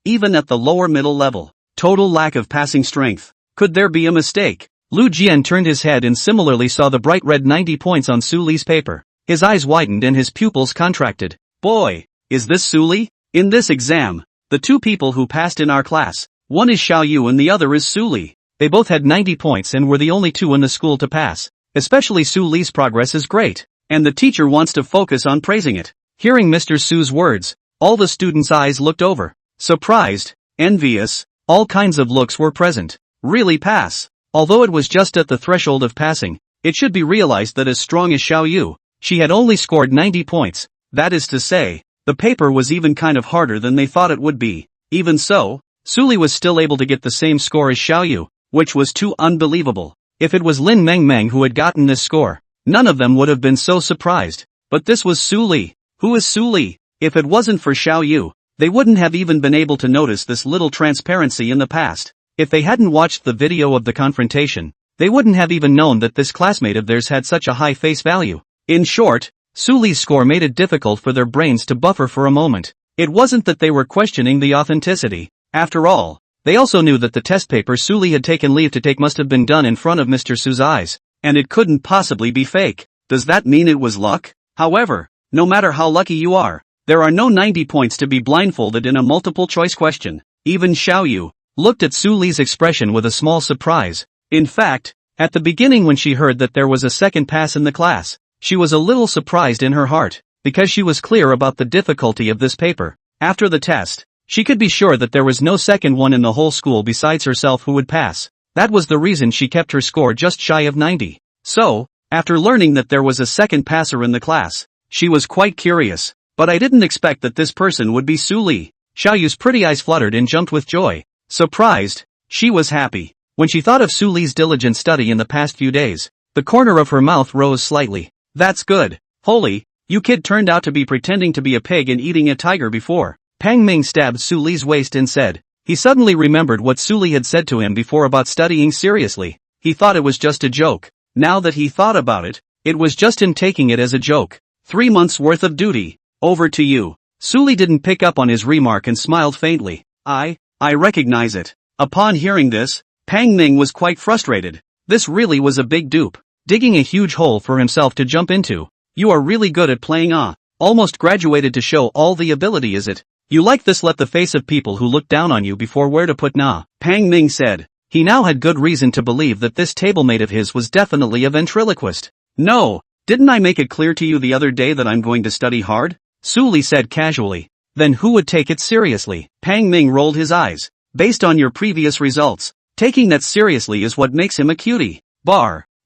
Even at the lower middle level. Total lack of passing strength. Could there be a mistake? Lu Jian turned his head and similarly saw the bright red 90 points on Su Li's paper. His eyes widened and his pupils contracted. Boy, is this Su Li? In this exam, the two people who passed in our class, one is Xiao Yu and the other is Su Li. They both had 90 points and were the only two in the school to pass. Especially Su Li's progress is great, and the teacher wants to focus on praising it. Hearing Mr. Su's words, all the students' eyes looked over. Surprised, envious, all kinds of looks were present. Really pass. Although it was just at the threshold of passing, it should be realized that as strong as Xiao Yu, she had only scored 90 points. That is to say, the paper was even kind of harder than they thought it would be. Even so, Su Li was still able to get the same score as Xiao Yu, which was too unbelievable. If it was Lin Meng who had gotten this score, none of them would have been so surprised. But this was Su Li. Who is Su Li? If it wasn't for Xiao Yu, they wouldn't have even been able to notice this little transparency in the past. If they hadn't watched the video of the confrontation, they wouldn't have even known that this classmate of theirs had such a high face value. In short, Su Li's score made it difficult for their brains to buffer for a moment. It wasn't that they were questioning the authenticity. After all, they also knew that the test paper Su Li had taken leave to take must have been done in front of Mr. Su's eyes, and it couldn't possibly be fake. Does that mean it was luck? However, no matter how lucky you are, there are no 90 points to be blindfolded in a multiple-choice question. Even Xiao Yu looked at Su Li's expression with a small surprise. In fact, at the beginning when she heard that there was a second pass in the class, she was a little surprised in her heart, because she was clear about the difficulty of this paper. After the test, she could be sure that there was no second one in the whole school besides herself who would pass. That was the reason she kept her score just shy of 90. So, after learning that there was a second passer in the class, she was quite curious. But I didn't expect that this person would be Su Li. Xiao Yu's pretty eyes fluttered and jumped with joy. Surprised, she was happy. When she thought of Su Li's diligent study in the past few days, the corner of her mouth rose slightly. That's good. Holy, you kid turned out to be pretending to be a pig and eating a tiger before. Pang Ming stabbed Su Li's waist and said. He suddenly remembered what Su Li had said to him before about studying seriously. He thought it was just a joke. Now that he thought about it, it was just him taking it as a joke. 3 months worth of duty. Over to you. Su Li didn't pick up on his remark and smiled faintly. I recognize it. Upon hearing this, Pang Ming was quite frustrated. This really was a big dupe. Digging a huge hole for himself to jump into. You are really good at playing almost graduated to show all the ability, is it? You like this, let the face of people who look down on you before where to put Pang Ming said. He now had good reason to believe that this tablemate of his was definitely a ventriloquist. No, didn't I make it clear to you the other day that I'm going to study hard? Su Li said casually. Then who would take it seriously? Pang Ming rolled his eyes. Based on your previous results, taking that seriously is what makes him a cutie.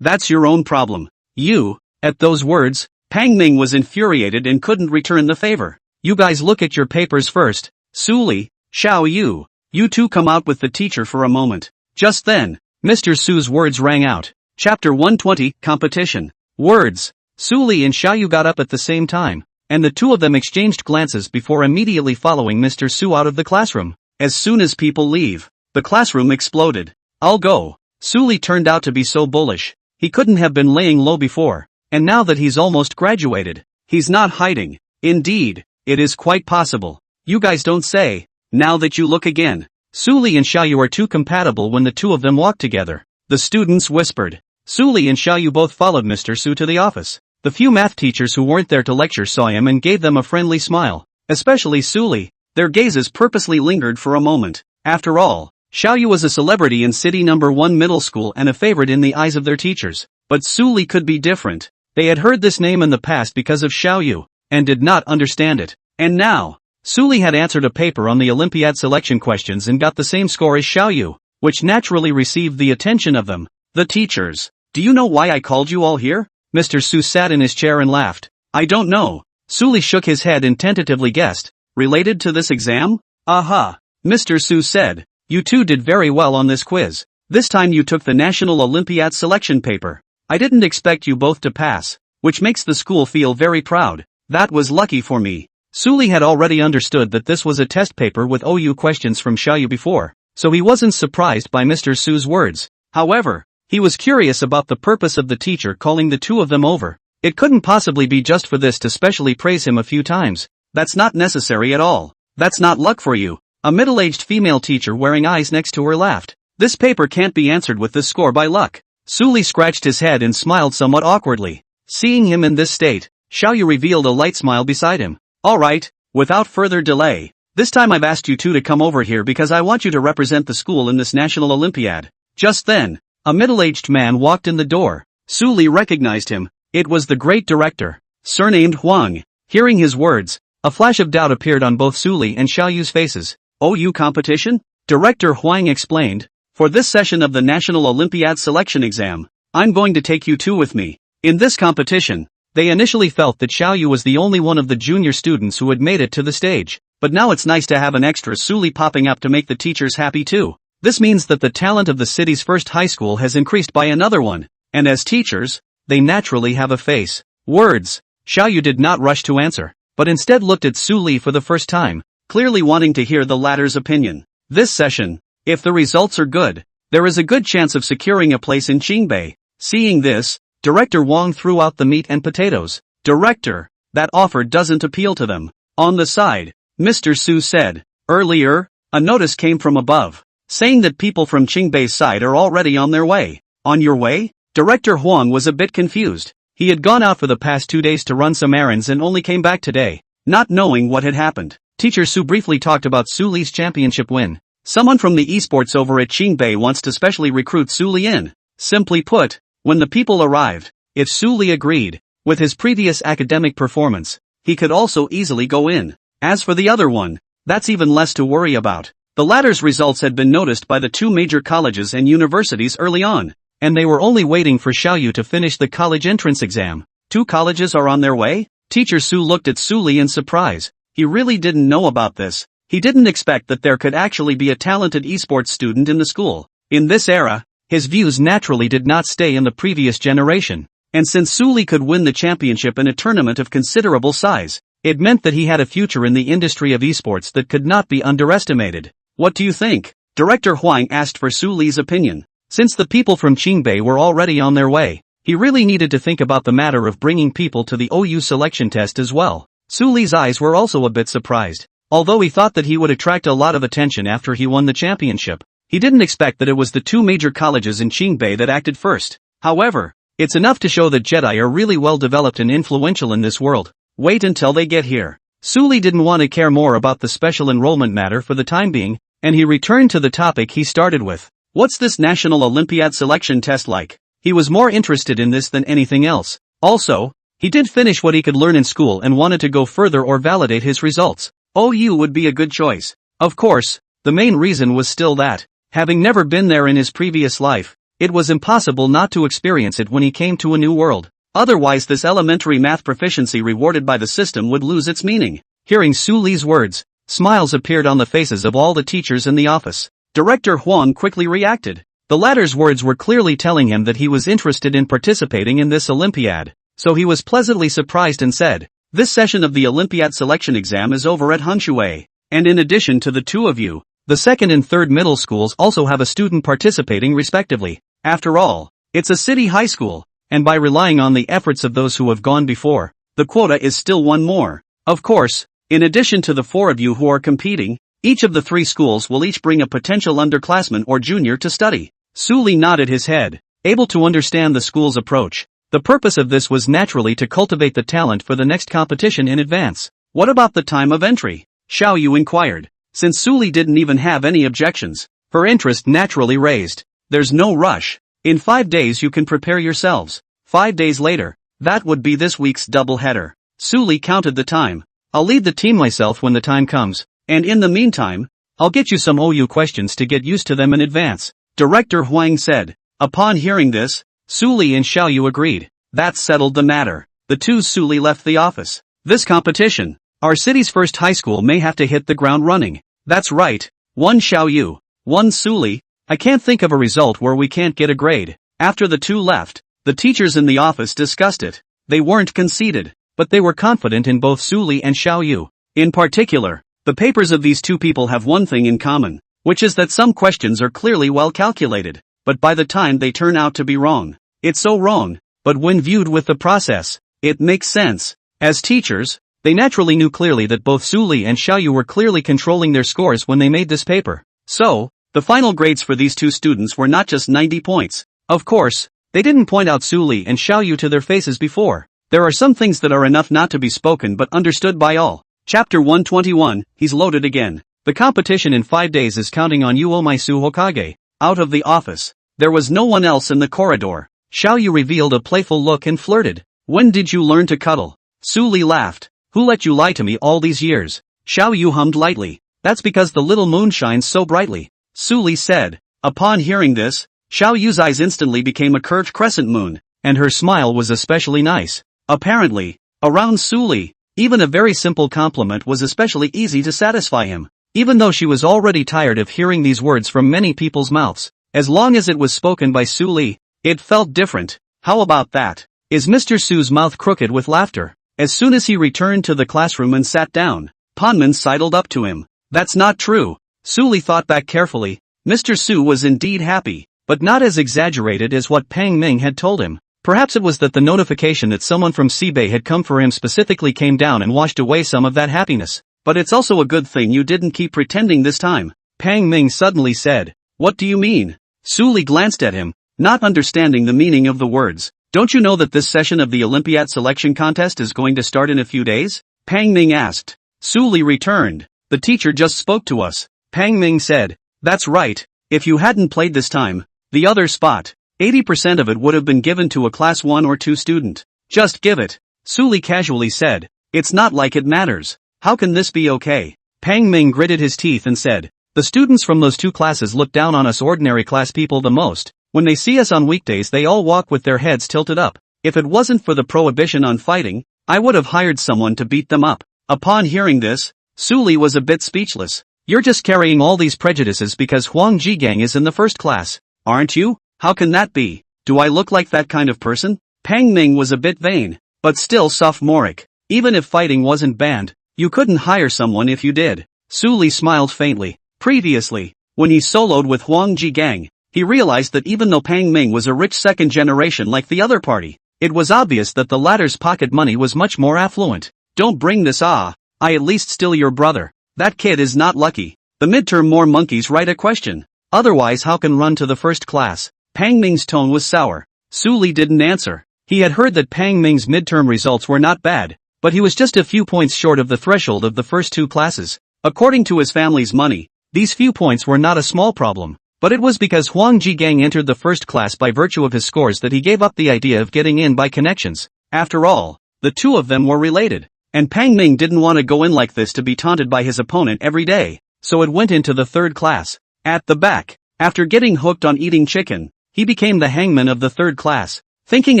That's your own problem. You, at those words, Pang Ming was infuriated and couldn't return the favor. You guys look at your papers first. Su Li, Xiao Yu, you two come out with the teacher for a moment. Just then, Mr. Su's words rang out. Chapter 120, Competition. Words. Su Li and Xiao Yu got up at the same time, and the two of them exchanged glances before immediately following Mr. Su out of the classroom. As soon as people leave, the classroom exploded. I'll go. Su Li turned out to be so bullish. He couldn't have been laying low before, and now that he's almost graduated, he's not hiding. Indeed, it is quite possible. You guys don't say. Now that you look again. Su Li and Xiao Yu are too compatible when the two of them walk together. The students whispered. Su Li and Xiao Yu both followed Mr. Su to the office. The few math teachers who weren't there to lecture saw him and gave them a friendly smile. Especially Su Li. Their gazes purposely lingered for a moment. After all, Xiao Yu was a celebrity in City No. 1 middle school and a favorite in the eyes of their teachers. But Su Li could be different. They had heard this name in the past because of Xiao Yu, and did not understand it. And now, Su Li had answered a paper on the Olympiad selection questions and got the same score as Xiao Yu, which naturally received the attention of them. The teachers. Do you know why I called you all here? Mr. Su sat in his chair and laughed. I don't know. Su Li shook his head and tentatively guessed. Related to this exam? Aha. Mr. Su said. You two did very well on this quiz. This time you took the National Olympiad selection paper. I didn't expect you both to pass, which makes the school feel very proud. That was lucky for me. Su Li had already understood that this was a test paper with OU questions from Xiao Yu before, so he wasn't surprised by Mr. Su's words. However, he was curious about the purpose of the teacher calling the two of them over. It couldn't possibly be just for this to specially praise him a few times. That's not necessary at all. That's not luck for you. A middle-aged female teacher wearing eyes next to her laughed. This paper can't be answered with this score by luck. Suli scratched his head and smiled somewhat awkwardly. Seeing him in this state, Xiaoyu revealed a light smile beside him. Alright, without further delay. This time I've asked you two to come over here because I want you to represent the school in this national Olympiad. Just then, a middle-aged man walked in the door. Suli recognized him. It was the great director, surnamed Huang. Hearing his words, a flash of doubt appeared on both Suli and Xiaoyu's faces. OU competition? Director Huang explained. For this session of the National Olympiad Selection Exam, I'm going to take you two with me. In this competition, they initially felt that Xiaoyu was the only one of the junior students who had made it to the stage. But now it's nice to have an extra Suli popping up to make the teachers happy too. This means that the talent of the city's first high school has increased by another one. And as teachers, they naturally have a face. Words. Xiaoyu did not rush to answer, but instead looked at Suli for the first time, clearly wanting to hear the latter's opinion. This session, if the results are good, there is a good chance of securing a place in Qingbei. Seeing this, Director Wang threw out the meat and potatoes. Director, that offer doesn't appeal to them. On the side, Mr. Su said. Earlier, a notice came from above, saying that people from Qingbei's side are already on their way. On your way? Director Huang was a bit confused. He had gone out for the past 2 days to run some errands and only came back today, not knowing what had happened. Teacher Su briefly talked about Suli's championship win. Someone from the esports over at Qingbei wants to specially recruit Suli in. Simply put, when the people arrived, if Suli agreed, with his previous academic performance, he could also easily go in. As for the other one, that's even less to worry about. The latter's results had been noticed by the two major colleges and universities early on, and they were only waiting for Xiaoyu to finish the college entrance exam. 2 colleges are on their way? Teacher Su looked at Suli in surprise. He really didn't know about this. He didn't expect that there could actually be a talented esports student in the school. In this era, his views naturally did not stay in the previous generation. And since Suli could win the championship in a tournament of considerable size, it meant that he had a future in the industry of esports that could not be underestimated. What do you think? Director Huang asked for Suli's opinion. Since the people from Qingbei were already on their way, he really needed to think about the matter of bringing people to the OU selection test as well. Suli's eyes were also a bit surprised. Although he thought that he would attract a lot of attention after he won the championship, he didn't expect that it was the 2 major colleges in Qingbei that acted first. However, it's enough to show that Jedi are really well developed and influential in this world. Wait until they get here. Suli didn't want to care more about the special enrollment matter for the time being, and he returned to the topic he started with. What's this National Olympiad selection test like? He was more interested in this than anything else. Also, he did finish what he could learn in school and wanted to go further or validate his results. OU would be a good choice. Of course, the main reason was still that, having never been there in his previous life, it was impossible not to experience it when he came to a new world. Otherwise this elementary math proficiency rewarded by the system would lose its meaning. Hearing Suli's words, smiles appeared on the faces of all the teachers in the office. Director Huang quickly reacted. The latter's words were clearly telling him that he was interested in participating in this Olympiad, so he was pleasantly surprised and said, "This session of the Olympiad selection exam is over at Honshui, and in addition to the 2 of you, the 2nd and 3rd middle schools also have a student participating respectively. After all, it's a city high school, and by relying on the efforts of those who have gone before, the quota is still 1 more. Of course, in addition to the 4 of you who are competing, each of the 3 schools will each bring a potential underclassman or junior to study." Suli nodded his head, able to understand the school's approach. The purpose of this was naturally to cultivate the talent for the next competition in advance. What about the time of entry? Xiaoyu inquired. Since Suli didn't even have any objections, her interest naturally raised. There's no rush. In 5 days you can prepare yourselves. 5 days later, that would be this week's double header. Suli counted the time. I'll lead the team myself when the time comes. And in the meantime, I'll get you some OU questions to get used to them in advance, Director Huang said. Upon hearing this, Suli and Xiaoyu agreed. That settled the matter. The 2 Suli left the office. This competition, our city's first high school may have to hit the ground running. That's right. 1 Xiaoyu, 1 Suli. I can't think of a result where we can't get a grade. After the 2 left, the teachers in the office discussed it. They weren't conceited, but they were confident in both Suli and Xiaoyu. In particular, the papers of these 2 people have one thing in common, which is that some questions are clearly well calculated, but by the time they turn out to be wrong, it's so wrong, but when viewed with the process, It makes sense. As teachers, they naturally knew clearly that both Su Li and Xiao Yu were clearly controlling their scores when they made this paper. So, the final grades for these two students were not just 90 points. Of course, they didn't point out Su Li and Xiao Yu to their faces before. There are some things that are enough not to be spoken but understood by all. Chapter 121, He's loaded again. The competition in 5 days is counting on you, Omaisu Hokage. Out of the office. There was no one else in the corridor. Xiao Yu revealed a playful look and flirted. When did you learn to cuddle? Su Li laughed. Who let you lie to me all these years? Xiao Yu hummed lightly. That's because the little moon shines so brightly. Su Li said. Upon hearing this, Xiao Yu's eyes instantly became a curved crescent moon, and her smile was especially nice. Apparently, around Su Li, even a very simple compliment was especially easy to satisfy him. Even though she was already tired of hearing these words from many people's mouths, as long as it was spoken by Su Li, it felt different. How about that? Is Mr. Su's mouth crooked with laughter? As soon as he returned to the classroom and sat down, Ponman sidled up to him. That's not true. Su Li thought back carefully. Mr. Su was indeed happy, but not as exaggerated as what Pang Ming had told him. Perhaps it was that the notification that someone from Sibei had come for him specifically came down and washed away some of that happiness. But it's also a good thing you didn't keep pretending this time. Pang Ming suddenly said. What do you mean? Su Li glanced at him, not understanding the meaning of the words. Don't you know that this session of the Olympiad selection contest is going to start in a few days? Pang Ming asked. Su Li returned. The teacher just spoke to us. Pang Ming said. That's right. If you hadn't played this time, the other spot, 80% of it would have been given to a class 1 or 2 student. Just give it. Su Li casually said. It's not like it matters. How can this be okay? Pang Ming gritted his teeth and said. The students from those 2 classes look down on us ordinary class people the most. When they see us on weekdays they all walk with their heads tilted up. If it wasn't for the prohibition on fighting, I would have hired someone to beat them up. Upon hearing this, Su Li was a bit speechless. You're just carrying all these prejudices because Huang Jigang is in the first class, aren't you? How can that be? Do I look like that kind of person? Pang Ming was a bit vain, but still sophomoric. Even if fighting wasn't banned, you couldn't hire someone if you did. Su Li smiled faintly. Previously, when he soloed with Huang Jigang, he realized that even though Pang Ming was a rich second generation like the other party, it was obvious that the latter's pocket money was much more affluent. Don't bring this I at least still your brother. That kid is not lucky. The midterm more monkeys write a question. Otherwise how can run to the first class? Pang Ming's tone was sour. Su Li didn't answer. He had heard that Pang Ming's midterm results were not bad, but he was just a few points short of the threshold of the first 2 classes. According to his family's money, these few points were not a small problem, but it was because Huang Jigang entered the first class by virtue of his scores that he gave up the idea of getting in by connections. After all, the 2 of them were related, and Pang Ming didn't want to go in like this to be taunted by his opponent every day, so it went into the 3rd class. At the back, after getting hooked on eating chicken, he became the hangman of the 3rd class, thinking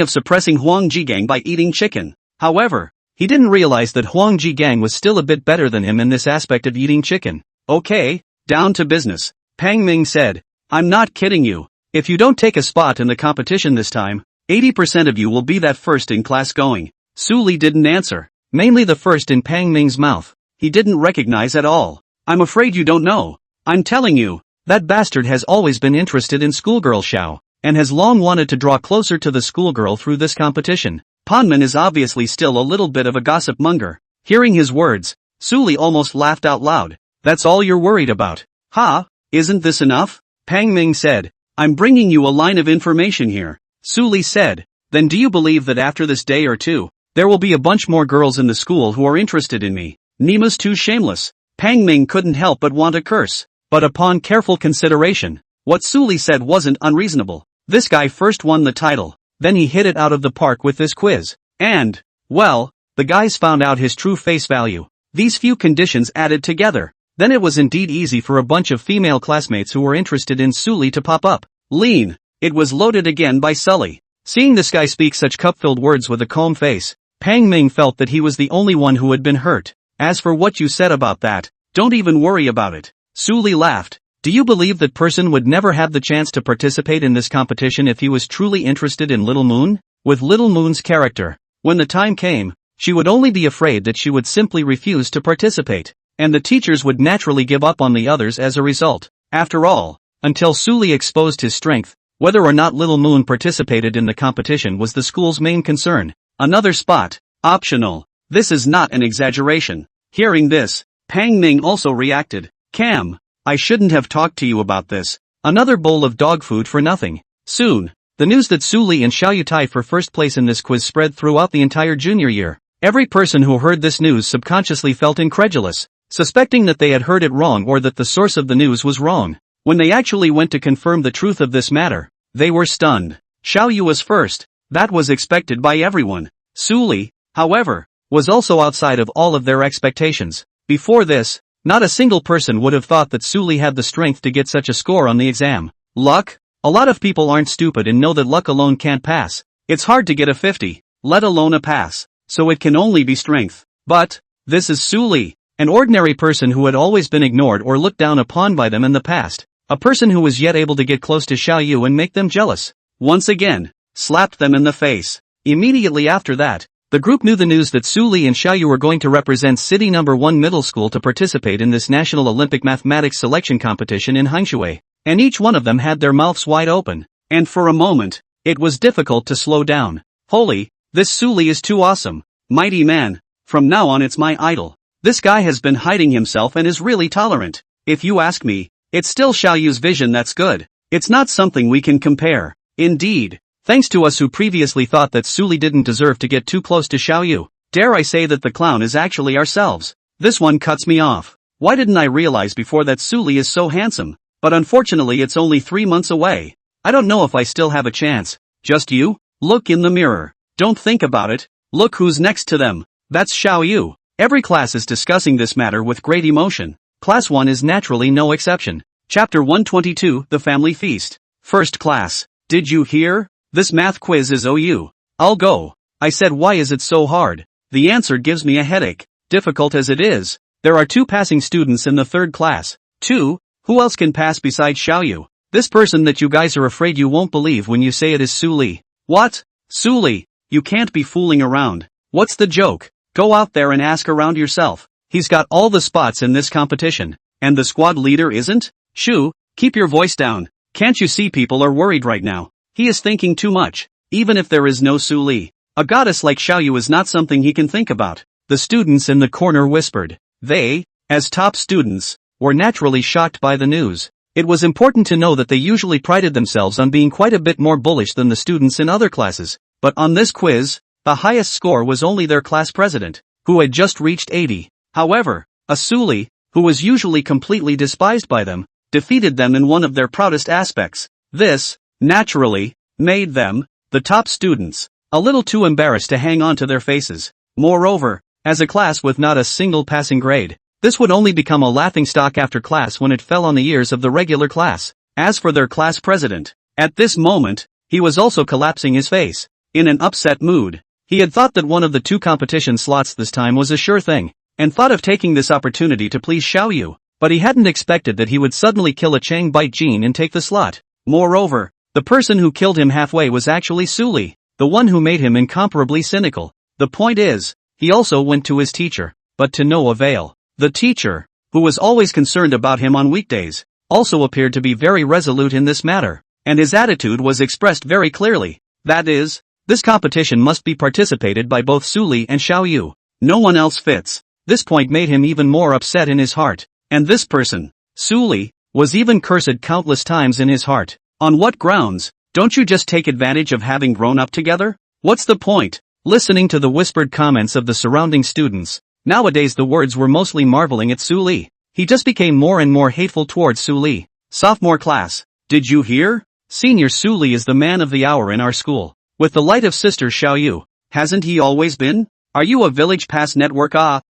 of suppressing Huang Jigang by eating chicken. However, he didn't realize that Huang Jigang was still a bit better than him in this aspect of eating chicken. Okay, down to business. Pang Ming said. I'm not kidding you. If you don't take a spot in the competition this time, 80% of you will be that first in class going. Su Li didn't answer, mainly the first in Pang Ming's mouth. He didn't recognize at all. I'm afraid you don't know. I'm telling you, that bastard has always been interested in schoolgirl Xiao, and has long wanted to draw closer to the schoolgirl through this competition. Ponman is obviously still a little bit of a gossip monger. Hearing his words, Su Li almost laughed out loud. That's all you're worried about? Ha, isn't this enough? Pang Ming said. I'm bringing you a line of information here. Su Li said. Then do you believe that after this day or 2, there will be a bunch more girls in the school who are interested in me? Nima's too shameless. Pang Ming couldn't help but want to curse. But upon careful consideration, what Su Li said wasn't unreasonable. This guy first won the title, then he hit it out of the park with this quiz. And, well, the guys found out his true face value. These few conditions added together. Then it was indeed easy for a bunch of female classmates who were interested in Su Li to pop up. Lean. It was loaded again by Sully. Seeing this guy speak such cup-filled words with a calm face, Pang Ming felt that he was the only one who had been hurt. As for what you said about that, don't even worry about it. Su Li laughed. Do you believe that person would never have the chance to participate in this competition if he was truly interested in Little Moon? With Little Moon's character, when the time came, she would only be afraid that she would simply refuse to participate, and the teachers would naturally give up on the others as a result. After all, until Su Li exposed his strength, whether or not Little Moon participated in the competition was the school's main concern. Another spot. Optional. This is not an exaggeration. Hearing this, Pang Ming also reacted. Cam, I shouldn't have talked to you about this. Another bowl of dog food for nothing. Soon, the news that Su Li and Xiaoyu tied for first place in this quiz spread throughout the entire junior year. Every person who heard this news subconsciously felt incredulous, suspecting that they had heard it wrong or that the source of the news was wrong. When they actually went to confirm the truth of this matter, they were stunned. Xiaoyu was first. That was expected by everyone. Su Li, however, was also outside of all of their expectations. Before this, not a single person would have thought that Su Li had the strength to get such a score on the exam. Luck? A lot of people aren't stupid and know that luck alone can't pass. It's hard to get a 50, let alone a pass, so it can only be strength. But, this is Su Li, an ordinary person who had always been ignored or looked down upon by them in the past. A person who was yet able to get close to Xiaoyu and make them jealous. Once again, slapped them in the face. Immediately after that, the group knew the news that Su Li and Xiaoyu were going to represent City No. 1 Middle School to participate in this National Olympic Mathematics Selection Competition in Hangshui, and each one of them had their mouths wide open, and for a moment, it was difficult to slow down. Holy, this Su Li is too awesome. Mighty man, from now on it's my idol. This guy has been hiding himself and is really tolerant. If you ask me, it's still Xiaoyu's vision that's good. It's not something we can compare. Indeed, thanks to us who previously thought that Su Li didn't deserve to get too close to Xiaoyu, dare I say that the clown is actually ourselves. This one cuts me off. Why didn't I realize before that Su Li is so handsome? But unfortunately it's only 3 months away. I don't know if I still have a chance. Just you? Look in the mirror. Don't think about it. Look who's next to them. That's Xiaoyu. Every class is discussing this matter with great emotion. Class 1 is naturally no exception. Chapter 122, The Family Feast. First class. Did you hear? This math quiz is OU. I'll go. I said, why is it so hard? The answer gives me a headache. Difficult as it is, there are 2 passing students in the 3rd class. 2? Who else can pass besides Xiaoyu? This person that you guys are afraid you won't believe when you say it is Su Li. What? Su Li? You can't be fooling around. What's the joke? Go out there and ask around yourself. He's got all the spots in this competition. And the squad leader isn't? Shu, keep your voice down. Can't you see people are worried right now? He is thinking too much. Even if there is no Su Li, a goddess like Xiaoyu is not something he can think about. The students in the corner whispered. They, as top students, were naturally shocked by the news. It was important to know that they usually prided themselves on being quite a bit more bullish than the students in other classes. But on this quiz, the highest score was only their class president, who had just reached 80. However, a Su Li, who was usually completely despised by them, defeated them in one of their proudest aspects. This, naturally, made them, the top students, a little too embarrassed to hang on to their faces. Moreover, as a class with not a single passing grade, this would only become a laughingstock after class when it fell on the ears of the regular class. As for their class president, at this moment, he was also collapsing his face, in an upset mood. He had thought that one of the 2 competition slots this time was a sure thing, and thought of taking this opportunity to please Xiaoyu, but he hadn't expected that he would suddenly kill a Chang Bite Jean and take the slot. Moreover, the person who killed him halfway was actually Su Li, the one who made him incomparably cynical. The point is, he also went to his teacher, but to no avail. The teacher, who was always concerned about him on weekdays, also appeared to be very resolute in this matter, and his attitude was expressed very clearly. That is, this competition must be participated by both Su Li and Xiaoyu. No one else fits. This point made him even more upset in his heart. And this person, Su Li, was even cursed countless times in his heart. On what grounds? Don't you just take advantage of having grown up together? What's the point? Listening to the whispered comments of the surrounding students, nowadays the words were mostly marveling at Su Li. He just became more and more hateful towards Su Li. Sophomore class. Did you hear? Senior Su Li is the man of the hour in our school. With the light of sister Xiaoyu. Hasn't he always been? Are you a village pass network?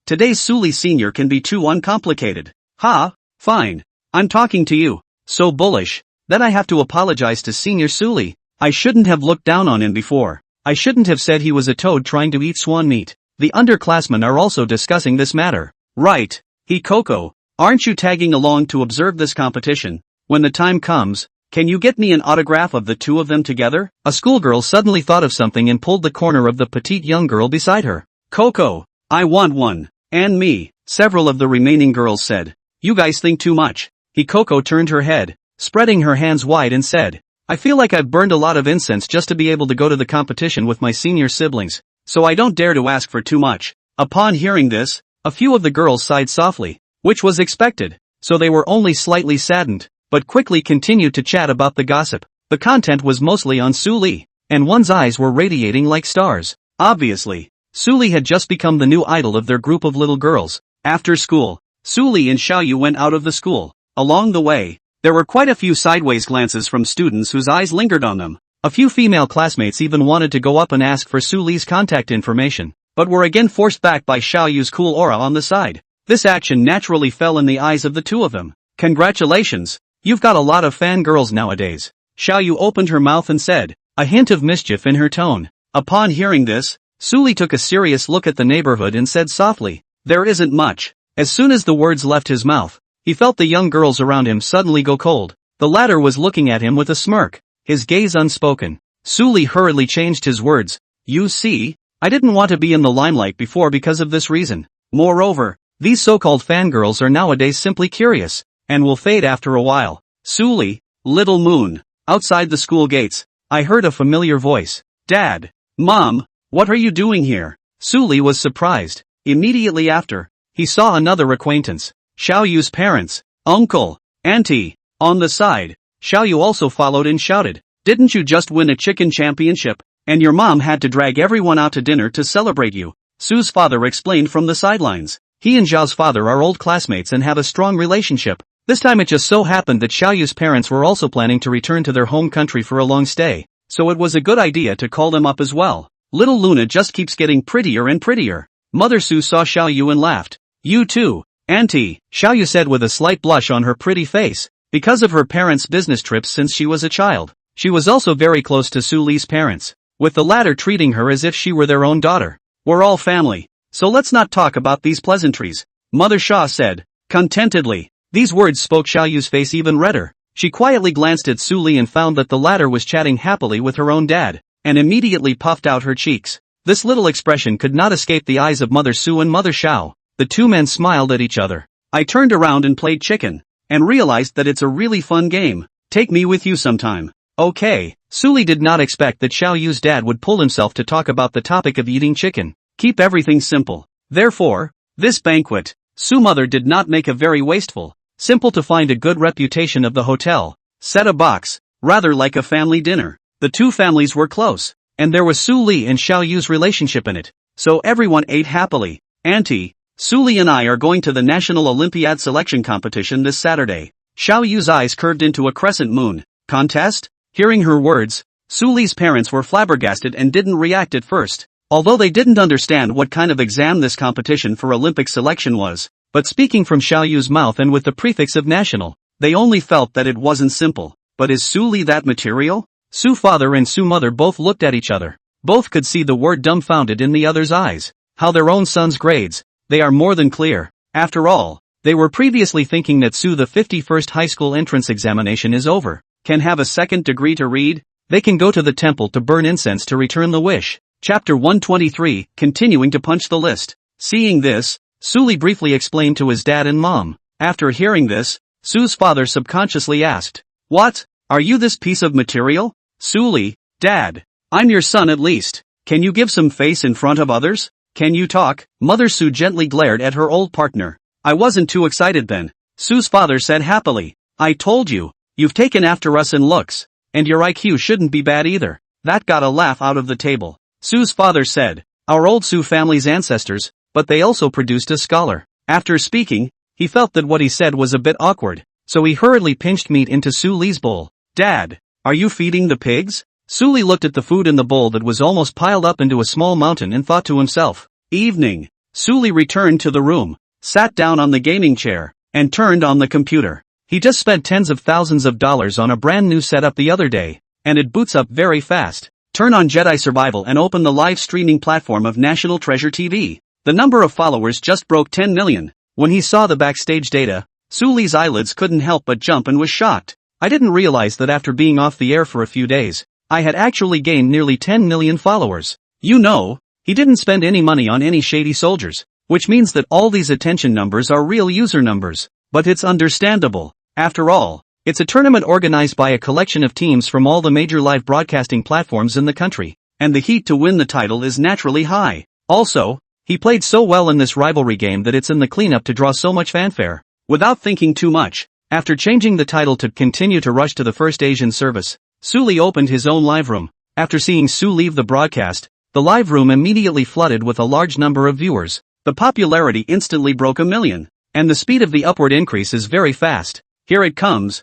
Today's Su Li senior can be too uncomplicated. Fine. I'm talking to you. So bullish, that I have to apologize to senior Su Li. I shouldn't have looked down on him before. I shouldn't have said he was a toad trying to eat swan meat. The underclassmen are also discussing this matter. Right. He Coco, aren't you tagging along to observe this competition? When the time comes, can you get me an autograph of the 2 of them together? A schoolgirl suddenly thought of something and pulled the corner of the petite young girl beside her. Coco, I want one. And me, several of the remaining girls said. You guys think too much. Coco turned her head, spreading her hands wide and said, I feel like I've burned a lot of incense just to be able to go to the competition with my senior siblings. so I don't dare to ask for too much. Upon hearing this, a few of the girls sighed softly, which was expected, so they were only slightly saddened, but quickly continued to chat about the gossip. The content was mostly on Su Li, and one's eyes were radiating like stars. Obviously, Su Li had just become the new idol of their group of little girls. After school, Su Li and Xiaoyu went out of the school. Along the way, there were quite a few sideways glances from students whose eyes lingered on them. A few female classmates even wanted to go up and ask for Su Li's contact information, but were again forced back by Xiaoyu's cool aura on the side. This action naturally fell in the eyes of the two of them. Congratulations, you've got a lot of fangirls nowadays. Xiaoyu opened her mouth and said, a hint of mischief in her tone. Upon hearing this, Su Li took a serious look at the neighborhood and said softly, there isn't much. As soon as the words left his mouth, he felt the young girls around him suddenly go cold. The latter was looking at him with a smirk, his gaze unspoken. Su Li hurriedly changed his words. You see, I didn't want to be in the limelight before because of this reason. Moreover, these so-called fangirls are nowadays simply curious, and will fade after a while. Su Li, little moon. Outside the school gates, I heard a familiar voice. Dad, Mom, what are you doing here? Su Li was surprised. Immediately after, he saw another acquaintance. Xiaoyu's parents, uncle, auntie. On the side, Xiaoyu also followed and shouted, didn't you just win a chicken championship, and your mom had to drag everyone out to dinner to celebrate you? Su's father explained from the sidelines. He and Zhao's father are old classmates and have a strong relationship. This time it just so happened that Xiaoyu's parents were also planning to return to their home country for a long stay, so it was a good idea to call them up as well. Little Luna just keeps getting prettier and prettier. Mother Su saw Xiaoyu and laughed. You too, Auntie, Xiaoyu said with a slight blush on her pretty face. Because of her parents' business trips since she was a child, she was also very close to Su Li's parents, with the latter treating her as if she were their own daughter. We're all family, so let's not talk about these pleasantries, Mother Xia said, contentedly. These words spoke Xiaoyu's face even redder. She quietly glanced at Su Li and found that the latter was chatting happily with her own dad, and immediately puffed out her cheeks. This little expression could not escape the eyes of Mother Su and Mother Xiao. The two men smiled at each other. I turned around and played chicken, and realized that it's a really fun game. Take me with you sometime. Okay. Su Li did not expect that Xiaoyu's dad would pull himself to talk about the topic of eating chicken. Keep everything simple. Therefore, this banquet, Su mother did not make a very wasteful, simple to find a good reputation of the hotel, set a box, rather like a family dinner. The two families were close, and there was Su Li and Xiaoyu's relationship in it, so everyone ate happily. Auntie, Su Li and I are going to the National Olympiad Selection Competition this Saturday. Xiaoyu's eyes curved into a crescent moon. Contest? Hearing her words, Su Li's parents were flabbergasted and didn't react at first, although they didn't understand what kind of exam this competition for Olympic selection was. But speaking from Xiaoyu's mouth and with the prefix of national, they only felt that it wasn't simple. But is Su Li that material? Su father and Su mother both looked at each other. Both could see the word dumbfounded in the other's eyes. How their own son's grades, they are more than clear. After all, they were previously thinking that Su the 51st high school entrance examination is over, can have a second degree to read, they can go to the temple to burn incense to return the wish. Chapter 123, continuing to punch the list. Seeing this, Su Li briefly explained to his dad and mom. After hearing this, Su's father subconsciously asked, what? Are you this piece of material? Su Li, Dad, I'm your son at least. Can you give some face in front of others? Can you talk? Mother Su gently glared at her old partner. I wasn't too excited then. Su's father said happily. I told you, you've taken after us in looks, and your IQ shouldn't be bad either. That got a laugh out of the table. Su's father said, our old Su family's ancestors, but they also produced a scholar. After speaking, he felt that what he said was a bit awkward, so he hurriedly pinched meat into Su Li's bowl. Dad, are you feeding the pigs? Su Li looked at the food in the bowl that was almost piled up into a small mountain and thought to himself. Evening. Su Li returned to the room, sat down on the gaming chair, and turned on the computer. He just spent tens of thousands of dollars on a brand new setup the other day, and it boots up very fast. Turn on Jedi Survival and open the live streaming platform of National Treasure TV. The number of followers just broke 10 million. When he saw the backstage data, Su Li's eyelids couldn't help but jump and was shocked. I didn't realize that after being off the air for a few days, I had actually gained nearly 10 million followers. You know, he didn't spend any money on any shady soldiers, which means that all these attention numbers are real user numbers. But it's understandable. After all, it's a tournament organized by a collection of teams from all the major live broadcasting platforms in the country. and the heat to win the title is naturally high. Also, he played so well in this rivalry game that it's in the cleanup to draw so much fanfare. Without thinking too much, after changing the title to continue to rush to the first Asian service, Suli opened his own live room. After seeing Su leave the broadcast, the live room immediately flooded with a large number of viewers. The popularity instantly broke 1 million, and the speed of the upward increase is very fast. Here it comes,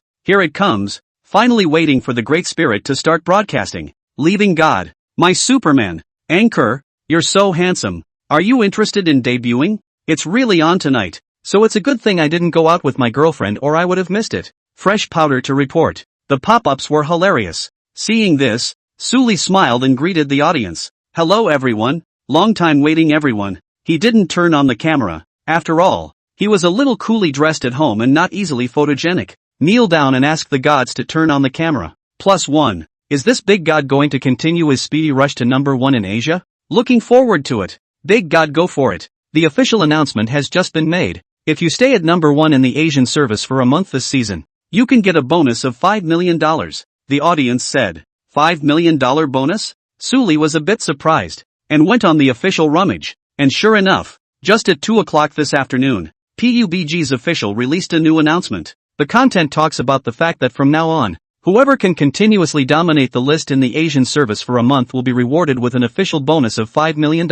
finally waiting for the Great Spirit to start broadcasting. Leaving God, my Superman, anchor, you're so handsome. Are you interested in debuting? It's really on tonight, so it's a good thing I didn't go out with my girlfriend or I would have missed it. Fresh powder to report. The pop-ups were hilarious. Seeing this, Suli smiled and greeted the audience. Hello everyone, long time waiting everyone. He didn't turn on the camera. After all, he was a little coolly dressed at home and not easily photogenic. Kneel down and ask the gods to turn on the camera. +1. Is this big god going to continue his speedy rush to number 1 in Asia? Looking forward to it. Big god, go for it. The official announcement has just been made. If you stay at number 1 in the Asian service for a month this season, you can get a bonus of $5 million. The audience said, $5 million bonus? Suli was a bit surprised, and went on the official rummage. And sure enough, just at 2 o'clock this afternoon, PUBG's official released a new announcement. The content talks about the fact that from now on, whoever can continuously dominate the list in the Asian service for a month will be rewarded with an official bonus of $5 million.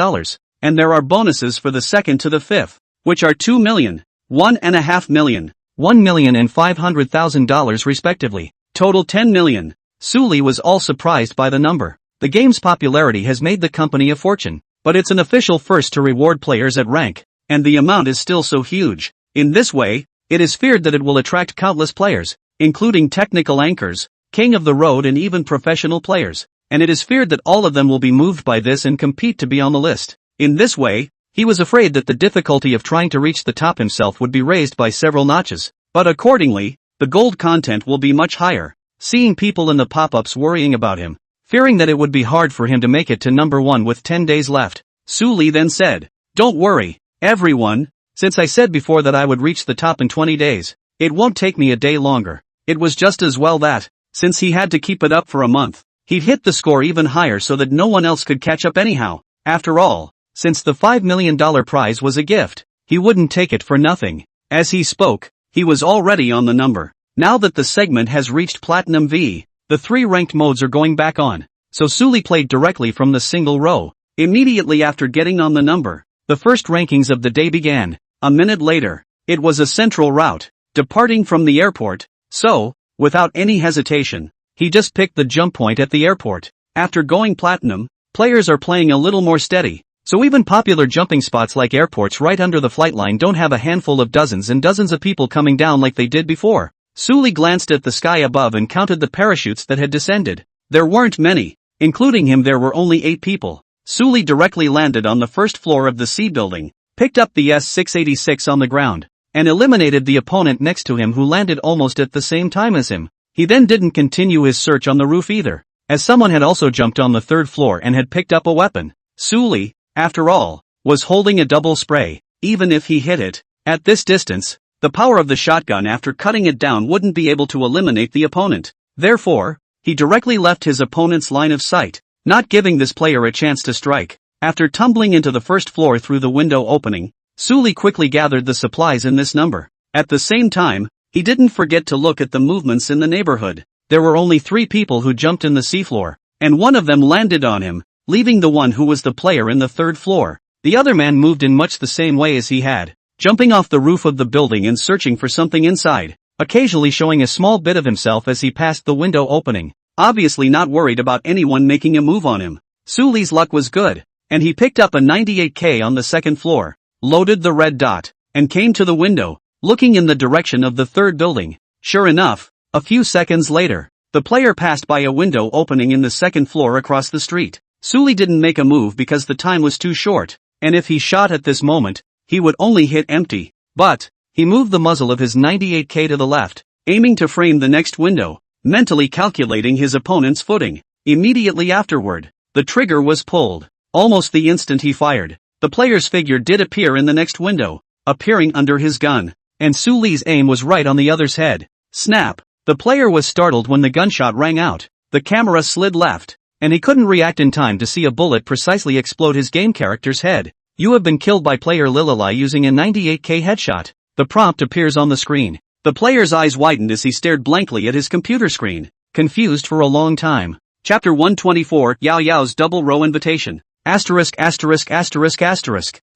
And there are bonuses for the 2nd to the 5th, which are 2 million, 1.5 million, $1 million and $500,000 respectively. Total 10 million. Suli was all surprised by the number. The game's popularity has made the company a fortune, but it's an official first to reward players at rank, and the amount is still so huge. In this way, it is feared that it will attract countless players, including technical anchors, king of the road and even professional players, and it is feared that all of them will be moved by this and compete to be on the list. In this way, he was afraid that the difficulty of trying to reach the top himself would be raised by several notches, but accordingly, the gold content will be much higher. Seeing people in the pop-ups worrying about him, fearing that it would be hard for him to make it to number 1 with 10 days left, Suli then said, "Don't worry, everyone, since I said before that I would reach the top in 20 days, it won't take me a day longer. It was just as well that, since he had to keep it up for a month, he'd hit the score even higher so that no one else could catch up anyhow. After all, since the $5 million prize was a gift, he wouldn't take it for nothing." As he spoke, he was already on the number. Now that the segment has reached Platinum V, the 3 ranked modes are going back on, so Suli played directly from the single row. Immediately after getting on the number, the first rankings of the day began. A minute later, it was a central route, departing from the airport, so, without any hesitation, he just picked the jump point at the airport. After going platinum, players are playing a little more steady, so even popular jumping spots like airports right under the flight line don't have a handful of dozens and dozens of people coming down like they did before. Suli glanced at the sky above and counted the parachutes that had descended. There weren't many, including him there were only 8 people. Suli directly landed on the first floor of the C building, picked up the S-686 on the ground, and eliminated the opponent next to him who landed almost at the same time as him. He then didn't continue his search on the roof either, as someone had also jumped on the 3rd floor and had picked up a weapon. Suli, after all, was holding a double spray. Even if he hit it, at this distance, the power of the shotgun after cutting it down wouldn't be able to eliminate the opponent. Therefore, he directly left his opponent's line of sight, not giving this player a chance to strike. After tumbling into the first floor through the window opening, Suli quickly gathered the supplies in this number. At the same time, he didn't forget to look at the movements in the neighborhood. There were only 3 people who jumped in the seafloor, and one of them landed on him, leaving the one who was the player in the 3rd floor. The other man moved in much the same way as he had, jumping off the roof of the building and searching for something inside, occasionally showing a small bit of himself as he passed the window opening, obviously not worried about anyone making a move on him. Suli's luck was good, and he picked up a 98K on the 2nd floor, loaded the red dot, and came to the window, looking in the direction of the 3rd building. Sure enough, a few seconds later, the player passed by a window opening in the 2nd floor across the street. Suli didn't make a move because the time was too short, and if he shot at this moment, he would only hit empty. But, he moved the muzzle of his 98K to the left, aiming to frame the next window, mentally calculating his opponent's footing. Immediately afterward, the trigger was pulled. Almost the instant he fired, the player's figure did appear in the next window, appearing under his gun, and Suli's aim was right on the other's head. Snap! The player was startled when the gunshot rang out. The camera slid left, and he couldn't react in time to see a bullet precisely explode his game character's head. You have been killed by player Lililai using a 98k headshot. The prompt appears on the screen. The player's eyes widened as he stared blankly at his computer screen, confused for a long time. Chapter 124, Yao Yao's Double Row Invitation. Asterisk.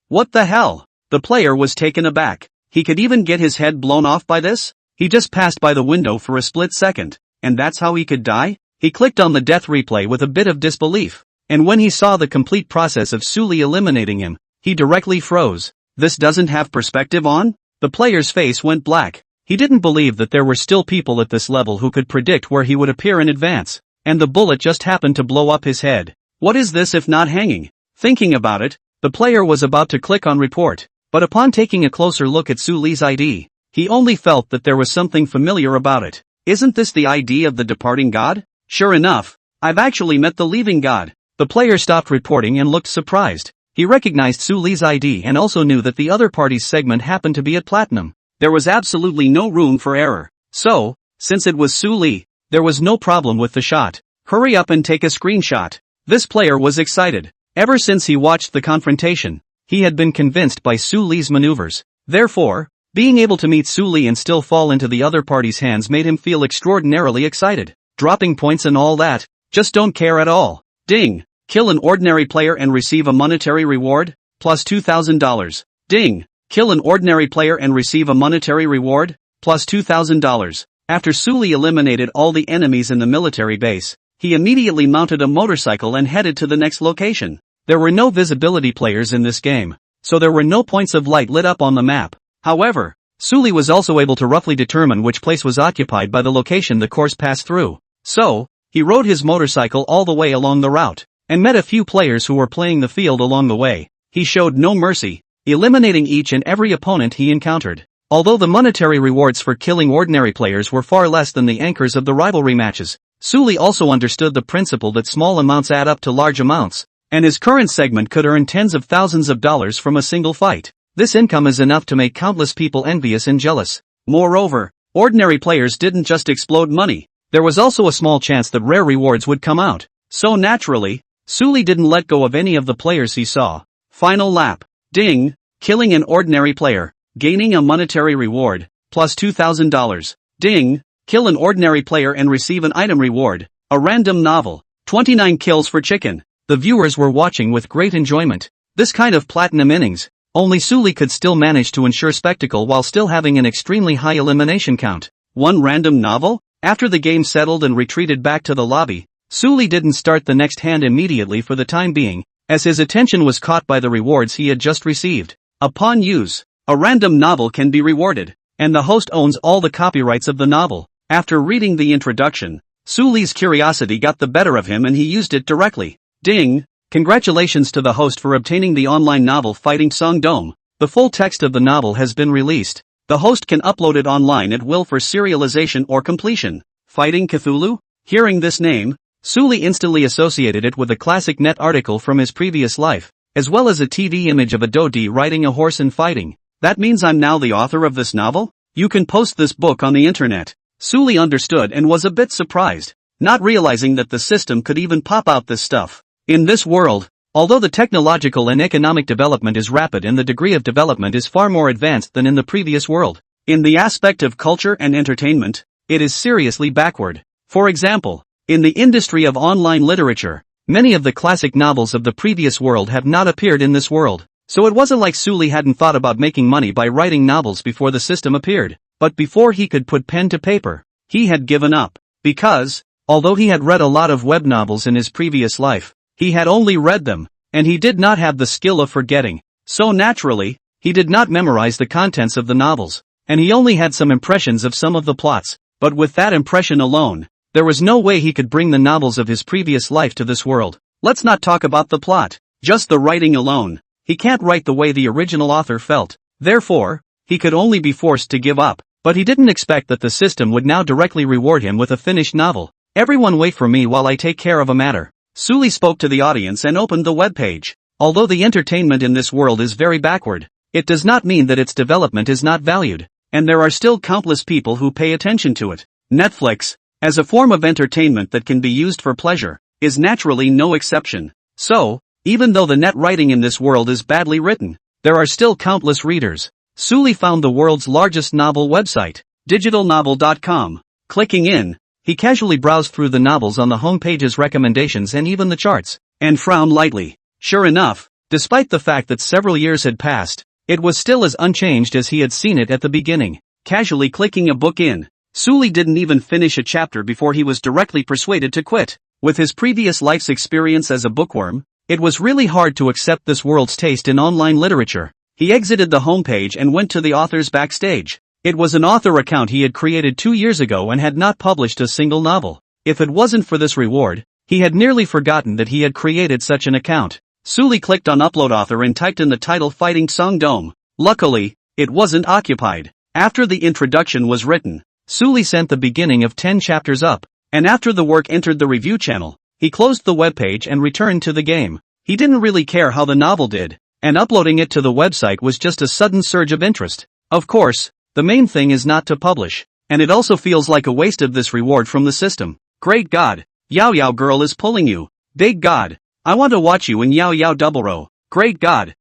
What the hell? The player was taken aback. He could even get his head blown off by this? He just passed by the window for a split second, and that's how he could die? He clicked on the death replay with a bit of disbelief, and when he saw the complete process of Suli eliminating him, he directly froze. This doesn't have perspective on? The player's face went black. He didn't believe that there were still people at this level who could predict where he would appear in advance, and the bullet just happened to blow up his head. What is this if not hanging? Thinking about it, the player was about to click on report, but upon taking a closer look at Suli's ID, he only felt that there was something familiar about it. Isn't this the ID of the departing god? Sure enough, I've actually met the leaving god. The player stopped reporting and looked surprised. He recognized Suli's ID and also knew that the other party's segment happened to be at platinum. There was absolutely no room for error. So, since it was Suli, there was no problem with the shot. Hurry up and take a screenshot. This player was excited. Ever since he watched the confrontation, he had been convinced by Suli's maneuvers. Therefore, being able to meet Suli and still fall into the other party's hands made him feel extraordinarily excited. Dropping points and all that, just don't care at all. Ding! Kill an ordinary player and receive a monetary reward, plus $2,000. Ding! Kill an ordinary player and receive a monetary reward, plus $2,000. After Suli eliminated all the enemies in the military base, he immediately mounted a motorcycle and headed to the next location. There were no visibility players in this game, so there were no points of light lit up on the map. However, Suli was also able to roughly determine which place was occupied by the location the course passed through. So, he rode his motorcycle all the way along the route, and met a few players who were playing the field along the way. He showed no mercy, eliminating each and every opponent he encountered. Although the monetary rewards for killing ordinary players were far less than the anchors of the rivalry matches, Suli also understood the principle that small amounts add up to large amounts, and his current segment could earn tens of thousands of dollars from a single fight. This income is enough to make countless people envious and jealous. Moreover, ordinary players didn't just explode money. There was also a small chance that rare rewards would come out. So naturally, Suli didn't let go of any of the players he saw. Final lap. Ding! Killing an ordinary player. Gaining a monetary reward, plus $2,000. Ding! Kill an ordinary player and receive an item reward. A random novel. 29 kills for chicken. The viewers were watching with great enjoyment. This kind of platinum innings, only Suli could still manage to ensure spectacle while still having an extremely high elimination count. One random novel? After the game settled and retreated back to the lobby, Suli didn't start the next hand immediately for the time being, as his attention was caught by the rewards he had just received. Upon use, a random novel can be rewarded, and the host owns all the copyrights of the novel. After reading the introduction, Suli's curiosity got the better of him and he used it directly. Ding! Congratulations to the host for obtaining the online novel Fighting Song Dome. The full text of the novel has been released. The host can upload it online at will for serialization or completion. Fighting Cthulhu? Hearing this name, Suli instantly associated it with a classic net article from his previous life, as well as a TV image of a Dodi riding a horse and fighting. That means I'm now the author of this novel? You can post this book on the internet. Suli understood and was a bit surprised, not realizing that the system could even pop out this stuff. In this world, although the technological and economic development is rapid and the degree of development is far more advanced than in the previous world, in the aspect of culture and entertainment, it is seriously backward. For example, in the industry of online literature, many of the classic novels of the previous world have not appeared in this world. So it wasn't like Suli hadn't thought about making money by writing novels before the system appeared, but before he could put pen to paper, he had given up. Because, although he had read a lot of web novels in his previous life, he had only read them, and he did not have the skill of forgetting. So naturally, he did not memorize the contents of the novels, and he only had some impressions of some of the plots, but with that impression alone, there was no way he could bring the novels of his previous life to this world. Let's not talk about the plot, just the writing alone. He can't write the way the original author felt. Therefore, he could only be forced to give up. But he didn't expect that the system would now directly reward him with a finished novel. Everyone wait for me while I take care of a matter. Suli spoke to the audience and opened the webpage. Although the entertainment in this world is very backward, it does not mean that its development is not valued, and there are still countless people who pay attention to it. Netflix, as a form of entertainment that can be used for pleasure, is naturally no exception. So, even though the net writing in this world is badly written, there are still countless readers. Suli found the world's largest novel website, digitalnovel.com. Clicking in, he casually browsed through the novels on the homepage's recommendations and even the charts, and frowned lightly. Sure enough, despite the fact that several years had passed, it was still as unchanged as he had seen it at the beginning. Casually clicking a book in, Suli didn't even finish a chapter before he was directly persuaded to quit. With his previous life's experience as a bookworm, it was really hard to accept this world's taste in online literature. He exited the homepage and went to the author's backstage. It was an author account he had created 2 years ago and had not published a single novel. If it wasn't for this reward, he had nearly forgotten that he had created such an account. Suli clicked on Upload Author and typed in the title Fighting Song Dome. Luckily, it wasn't occupied. After the introduction was written, Suli sent the beginning of 10 chapters up, and after the work entered the review channel, he closed the webpage and returned to the game. He didn't really care how the novel did, and uploading it to the website was just a sudden surge of interest. Of course, the main thing is not to publish, and it also feels like a waste of this reward from the system. Great God, Yao Yao girl is pulling you. Big God, I want to watch you in Yao Yao double row. Great God,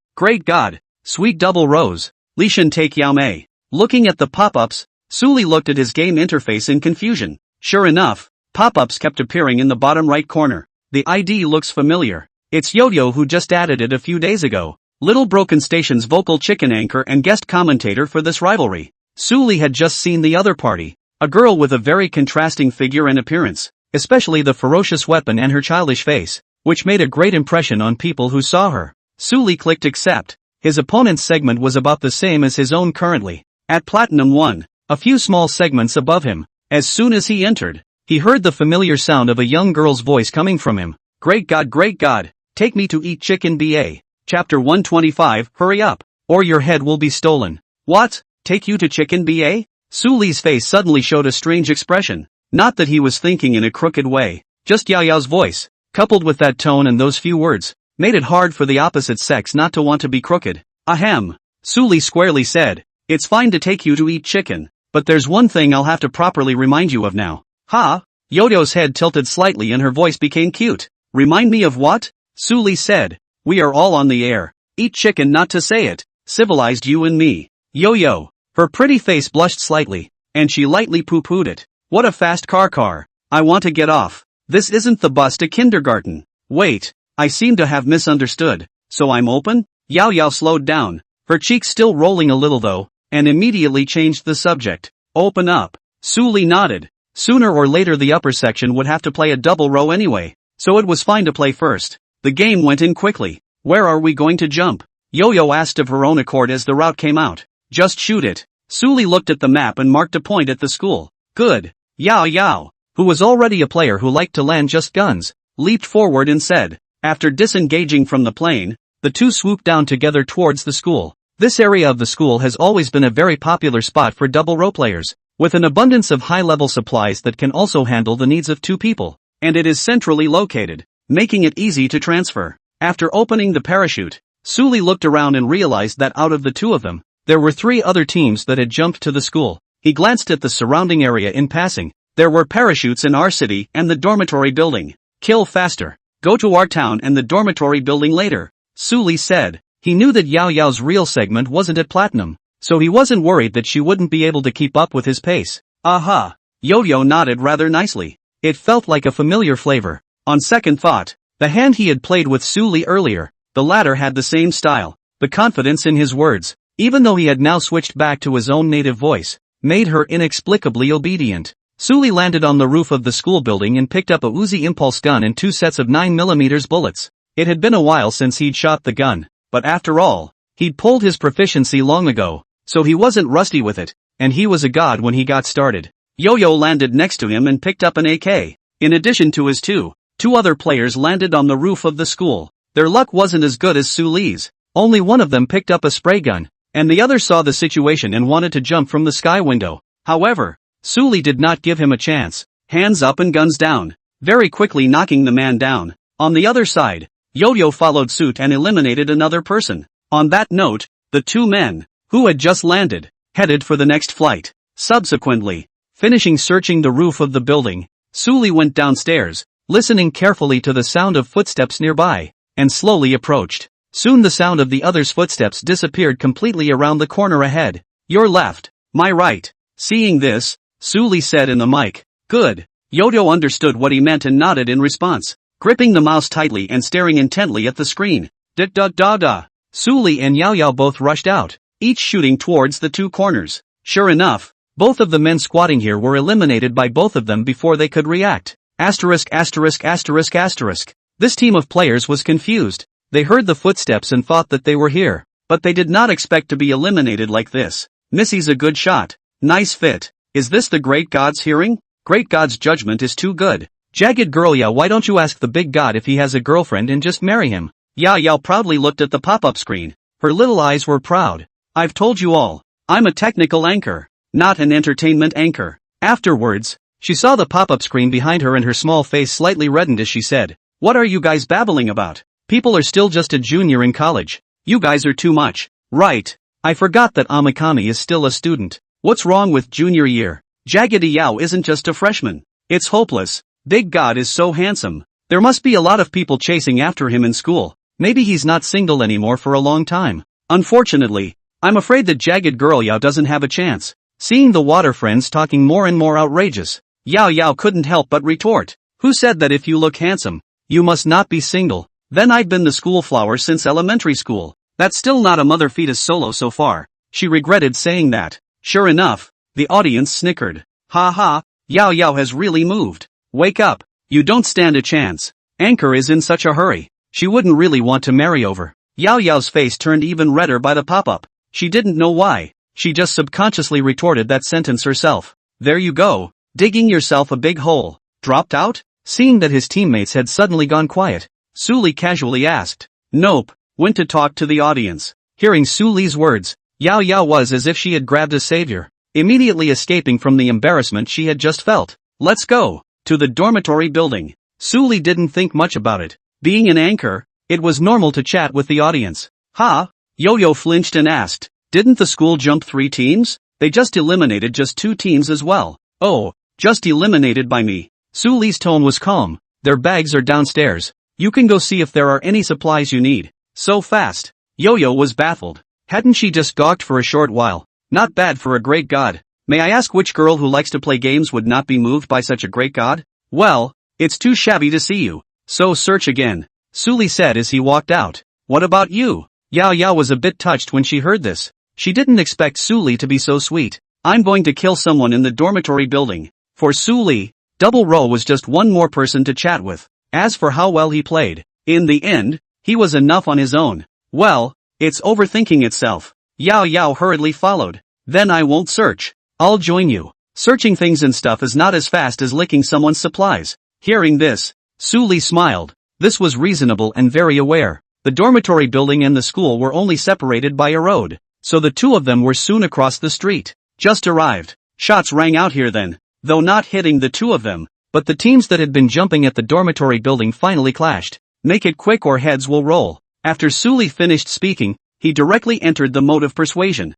sweet double rows. Lishan take Yao Mei. Looking at the pop-ups, Suli looked at his game interface in confusion. Sure enough, pop-ups kept appearing in the bottom right corner. The ID looks familiar. It's Yo-Yo who just added it a few days ago. Little Broken Station's vocal chicken anchor and guest commentator for this rivalry. Suli had just seen the other party, a girl with a very contrasting figure and appearance, especially the ferocious weapon and her childish face, which made a great impression on people who saw her. Suli clicked accept. His opponent's segment was about the same as his own currently, at Platinum 1, a few small segments above him. As soon as he entered, he heard the familiar sound of a young girl's voice coming from him. Great God, take me to eat chicken BA. Chapter 125, hurry up, or your head will be stolen. What? Take you to chicken BA? Suli's face suddenly showed a strange expression. Not that he was thinking in a crooked way, just Yao Yao's voice, coupled with that tone and those few words, made it hard for the opposite sex not to want to be crooked. Ahem. Suli squarely said, it's fine to take you to eat chicken, but there's one thing I'll have to properly remind you of now. Ha? Yoyo's head tilted slightly and her voice became cute. Remind me of what? Suli said. We are all on the air. Eat chicken not to say it. Civilized you and me. Yo-Yo. Her pretty face blushed slightly, and she lightly poo-pooed it. What a fast car. I want to get off. This isn't the bus to kindergarten. Wait, I seem to have misunderstood. So I'm open? Yao Yao slowed down, her cheeks still rolling a little though, and immediately changed the subject. Open up. Suli nodded. Sooner or later the upper section would have to play a double row anyway, so it was fine to play first. The game went in quickly. Where are we going to jump? Yo-Yo asked of her own accord as the route came out. Just shoot it. Suli looked at the map and marked a point at the school. Good. Yao Yao, who was already a player who liked to land just guns, leaped forward and said. After disengaging from the plane, the two swooped down together towards the school. This area of the school has always been a very popular spot for double row players, with an abundance of high-level supplies that can also handle the needs of two people, and it is centrally located, making it easy to transfer. After opening the parachute, Suli looked around and realized that out of the two of them, there were 3 other teams that had jumped to the school. He glanced at the surrounding area in passing. There were parachutes in our city and the dormitory building. Kill faster. Go to our town and the dormitory building later, Suli said. He knew that Yao Yao's real segment wasn't at Platinum, so he wasn't worried that she wouldn't be able to keep up with his pace. Aha! Yo-Yo nodded rather nicely. It felt like a familiar flavor. On second thought, the hand he had played with Suli earlier, the latter had the same style. The confidence in his words, even though he had now switched back to his own native voice, made her inexplicably obedient. Suli landed on the roof of the school building and picked up a Uzi impulse gun and 2 sets of 9mm bullets. It had been a while since he'd shot the gun, but after all, he'd pulled his proficiency long ago, so he wasn't rusty with it, and he was a god when he got started. Yo-Yo landed next to him and picked up an AK. In addition to his two other players landed on the roof of the school. Their luck wasn't as good as Suli's. Only one of them picked up a spray gun, and the other saw the situation and wanted to jump from the sky window. However, Suli did not give him a chance. Hands up and guns down, very quickly knocking the man down. On the other side, Yo-Yo followed suit and eliminated another person. On that note, the 2 men, who had just landed, headed for the next flight. Subsequently, finishing searching the roof of the building, Suli went downstairs, listening carefully to the sound of footsteps nearby, and slowly approached. Soon the sound of the other's footsteps disappeared completely around the corner ahead. Your left, my right. Seeing this, Suli said in the mic. Good. Yodo understood what he meant and nodded in response, gripping the mouse tightly and staring intently at the screen. Da-da-da-da. Suli and Yao Yao both rushed out, each shooting towards the two corners. Sure enough, both of the men squatting here were eliminated by both of them before they could react. Asterisk asterisk asterisk asterisk. This team of players was confused. They heard the footsteps and thought that they were here, but they did not expect to be eliminated like this. Missy's a good shot. Nice fit. Is this the great god's hearing? Great god's judgment is too good. Jagged girl, yeah, why don't you ask the big god if he has a girlfriend and just marry him? Yao Yao proudly looked at the pop-up screen. Her little eyes were proud. I've told you all. I'm a technical anchor, not an entertainment anchor. Afterwards, she saw the pop-up screen behind her and her small face slightly reddened as she said, what are you guys babbling about? People are still just a junior in college. You guys are too much. Right. I forgot that Amikami is still a student. What's wrong with junior year? Jaggedy Yao isn't just a freshman. It's hopeless. Big God is so handsome. There must be a lot of people chasing after him in school. Maybe he's not single anymore for a long time. Unfortunately, I'm afraid that Jagged Girl Yao doesn't have a chance. Seeing the water friends talking more and more outrageous, Yao Yao couldn't help but retort. Who said that if you look handsome, you must not be single? Then I've been the school flower since elementary school. That's still not a mother fetus solo so far. She regretted saying that. Sure enough, the audience snickered. Ha ha, Yao Yao has really moved. Wake up, you don't stand a chance. Anchor is in such a hurry. She wouldn't really want to marry over. Yao Yao's face turned even redder by the pop-up. She didn't know why. She just subconsciously retorted that sentence herself. There you go, digging yourself a big hole. Dropped out? Seeing that his teammates had suddenly gone quiet, Suli casually asked. Nope, went to talk to the audience. Hearing Suli's words, Yao Yao was as if she had grabbed a savior, immediately escaping from the embarrassment she had just felt. Let's go to the dormitory building. Suli didn't think much about it. Being an anchor, it was normal to chat with the audience. Ha? Yo-Yo flinched and asked, didn't the school jump 3 teams? They just eliminated just 2 teams as well. Oh, just eliminated by me. Suli's tone was calm. Their bags are downstairs. You can go see if there are any supplies you need. So fast. Yo-Yo was baffled. Hadn't she just gawked for a short while? Not bad for a great god. May I ask which girl who likes to play games would not be moved by such a great god? Well, it's too shabby to see you. So search again. Suli said as he walked out. What about you? Yao Yao was a bit touched when she heard this. She didn't expect Suli to be so sweet. I'm going to kill someone in the dormitory building. For Suli, Double Row was just one more person to chat with. As for how well he played, in the end, he was enough on his own. Well, it's overthinking itself. Yao Yao hurriedly followed. Then I won't search. I'll join you. Searching things and stuff is not as fast as licking someone's supplies. Hearing this, Suli smiled. This was reasonable and very aware. The dormitory building and the school were only separated by a road, so the two of them were soon across the street. Just arrived. Shots rang out here then, though not hitting the two of them, but the teams that had been jumping at the dormitory building finally clashed. Make it quick or heads will roll. After Suli finished speaking, he directly entered the mode of persuasion.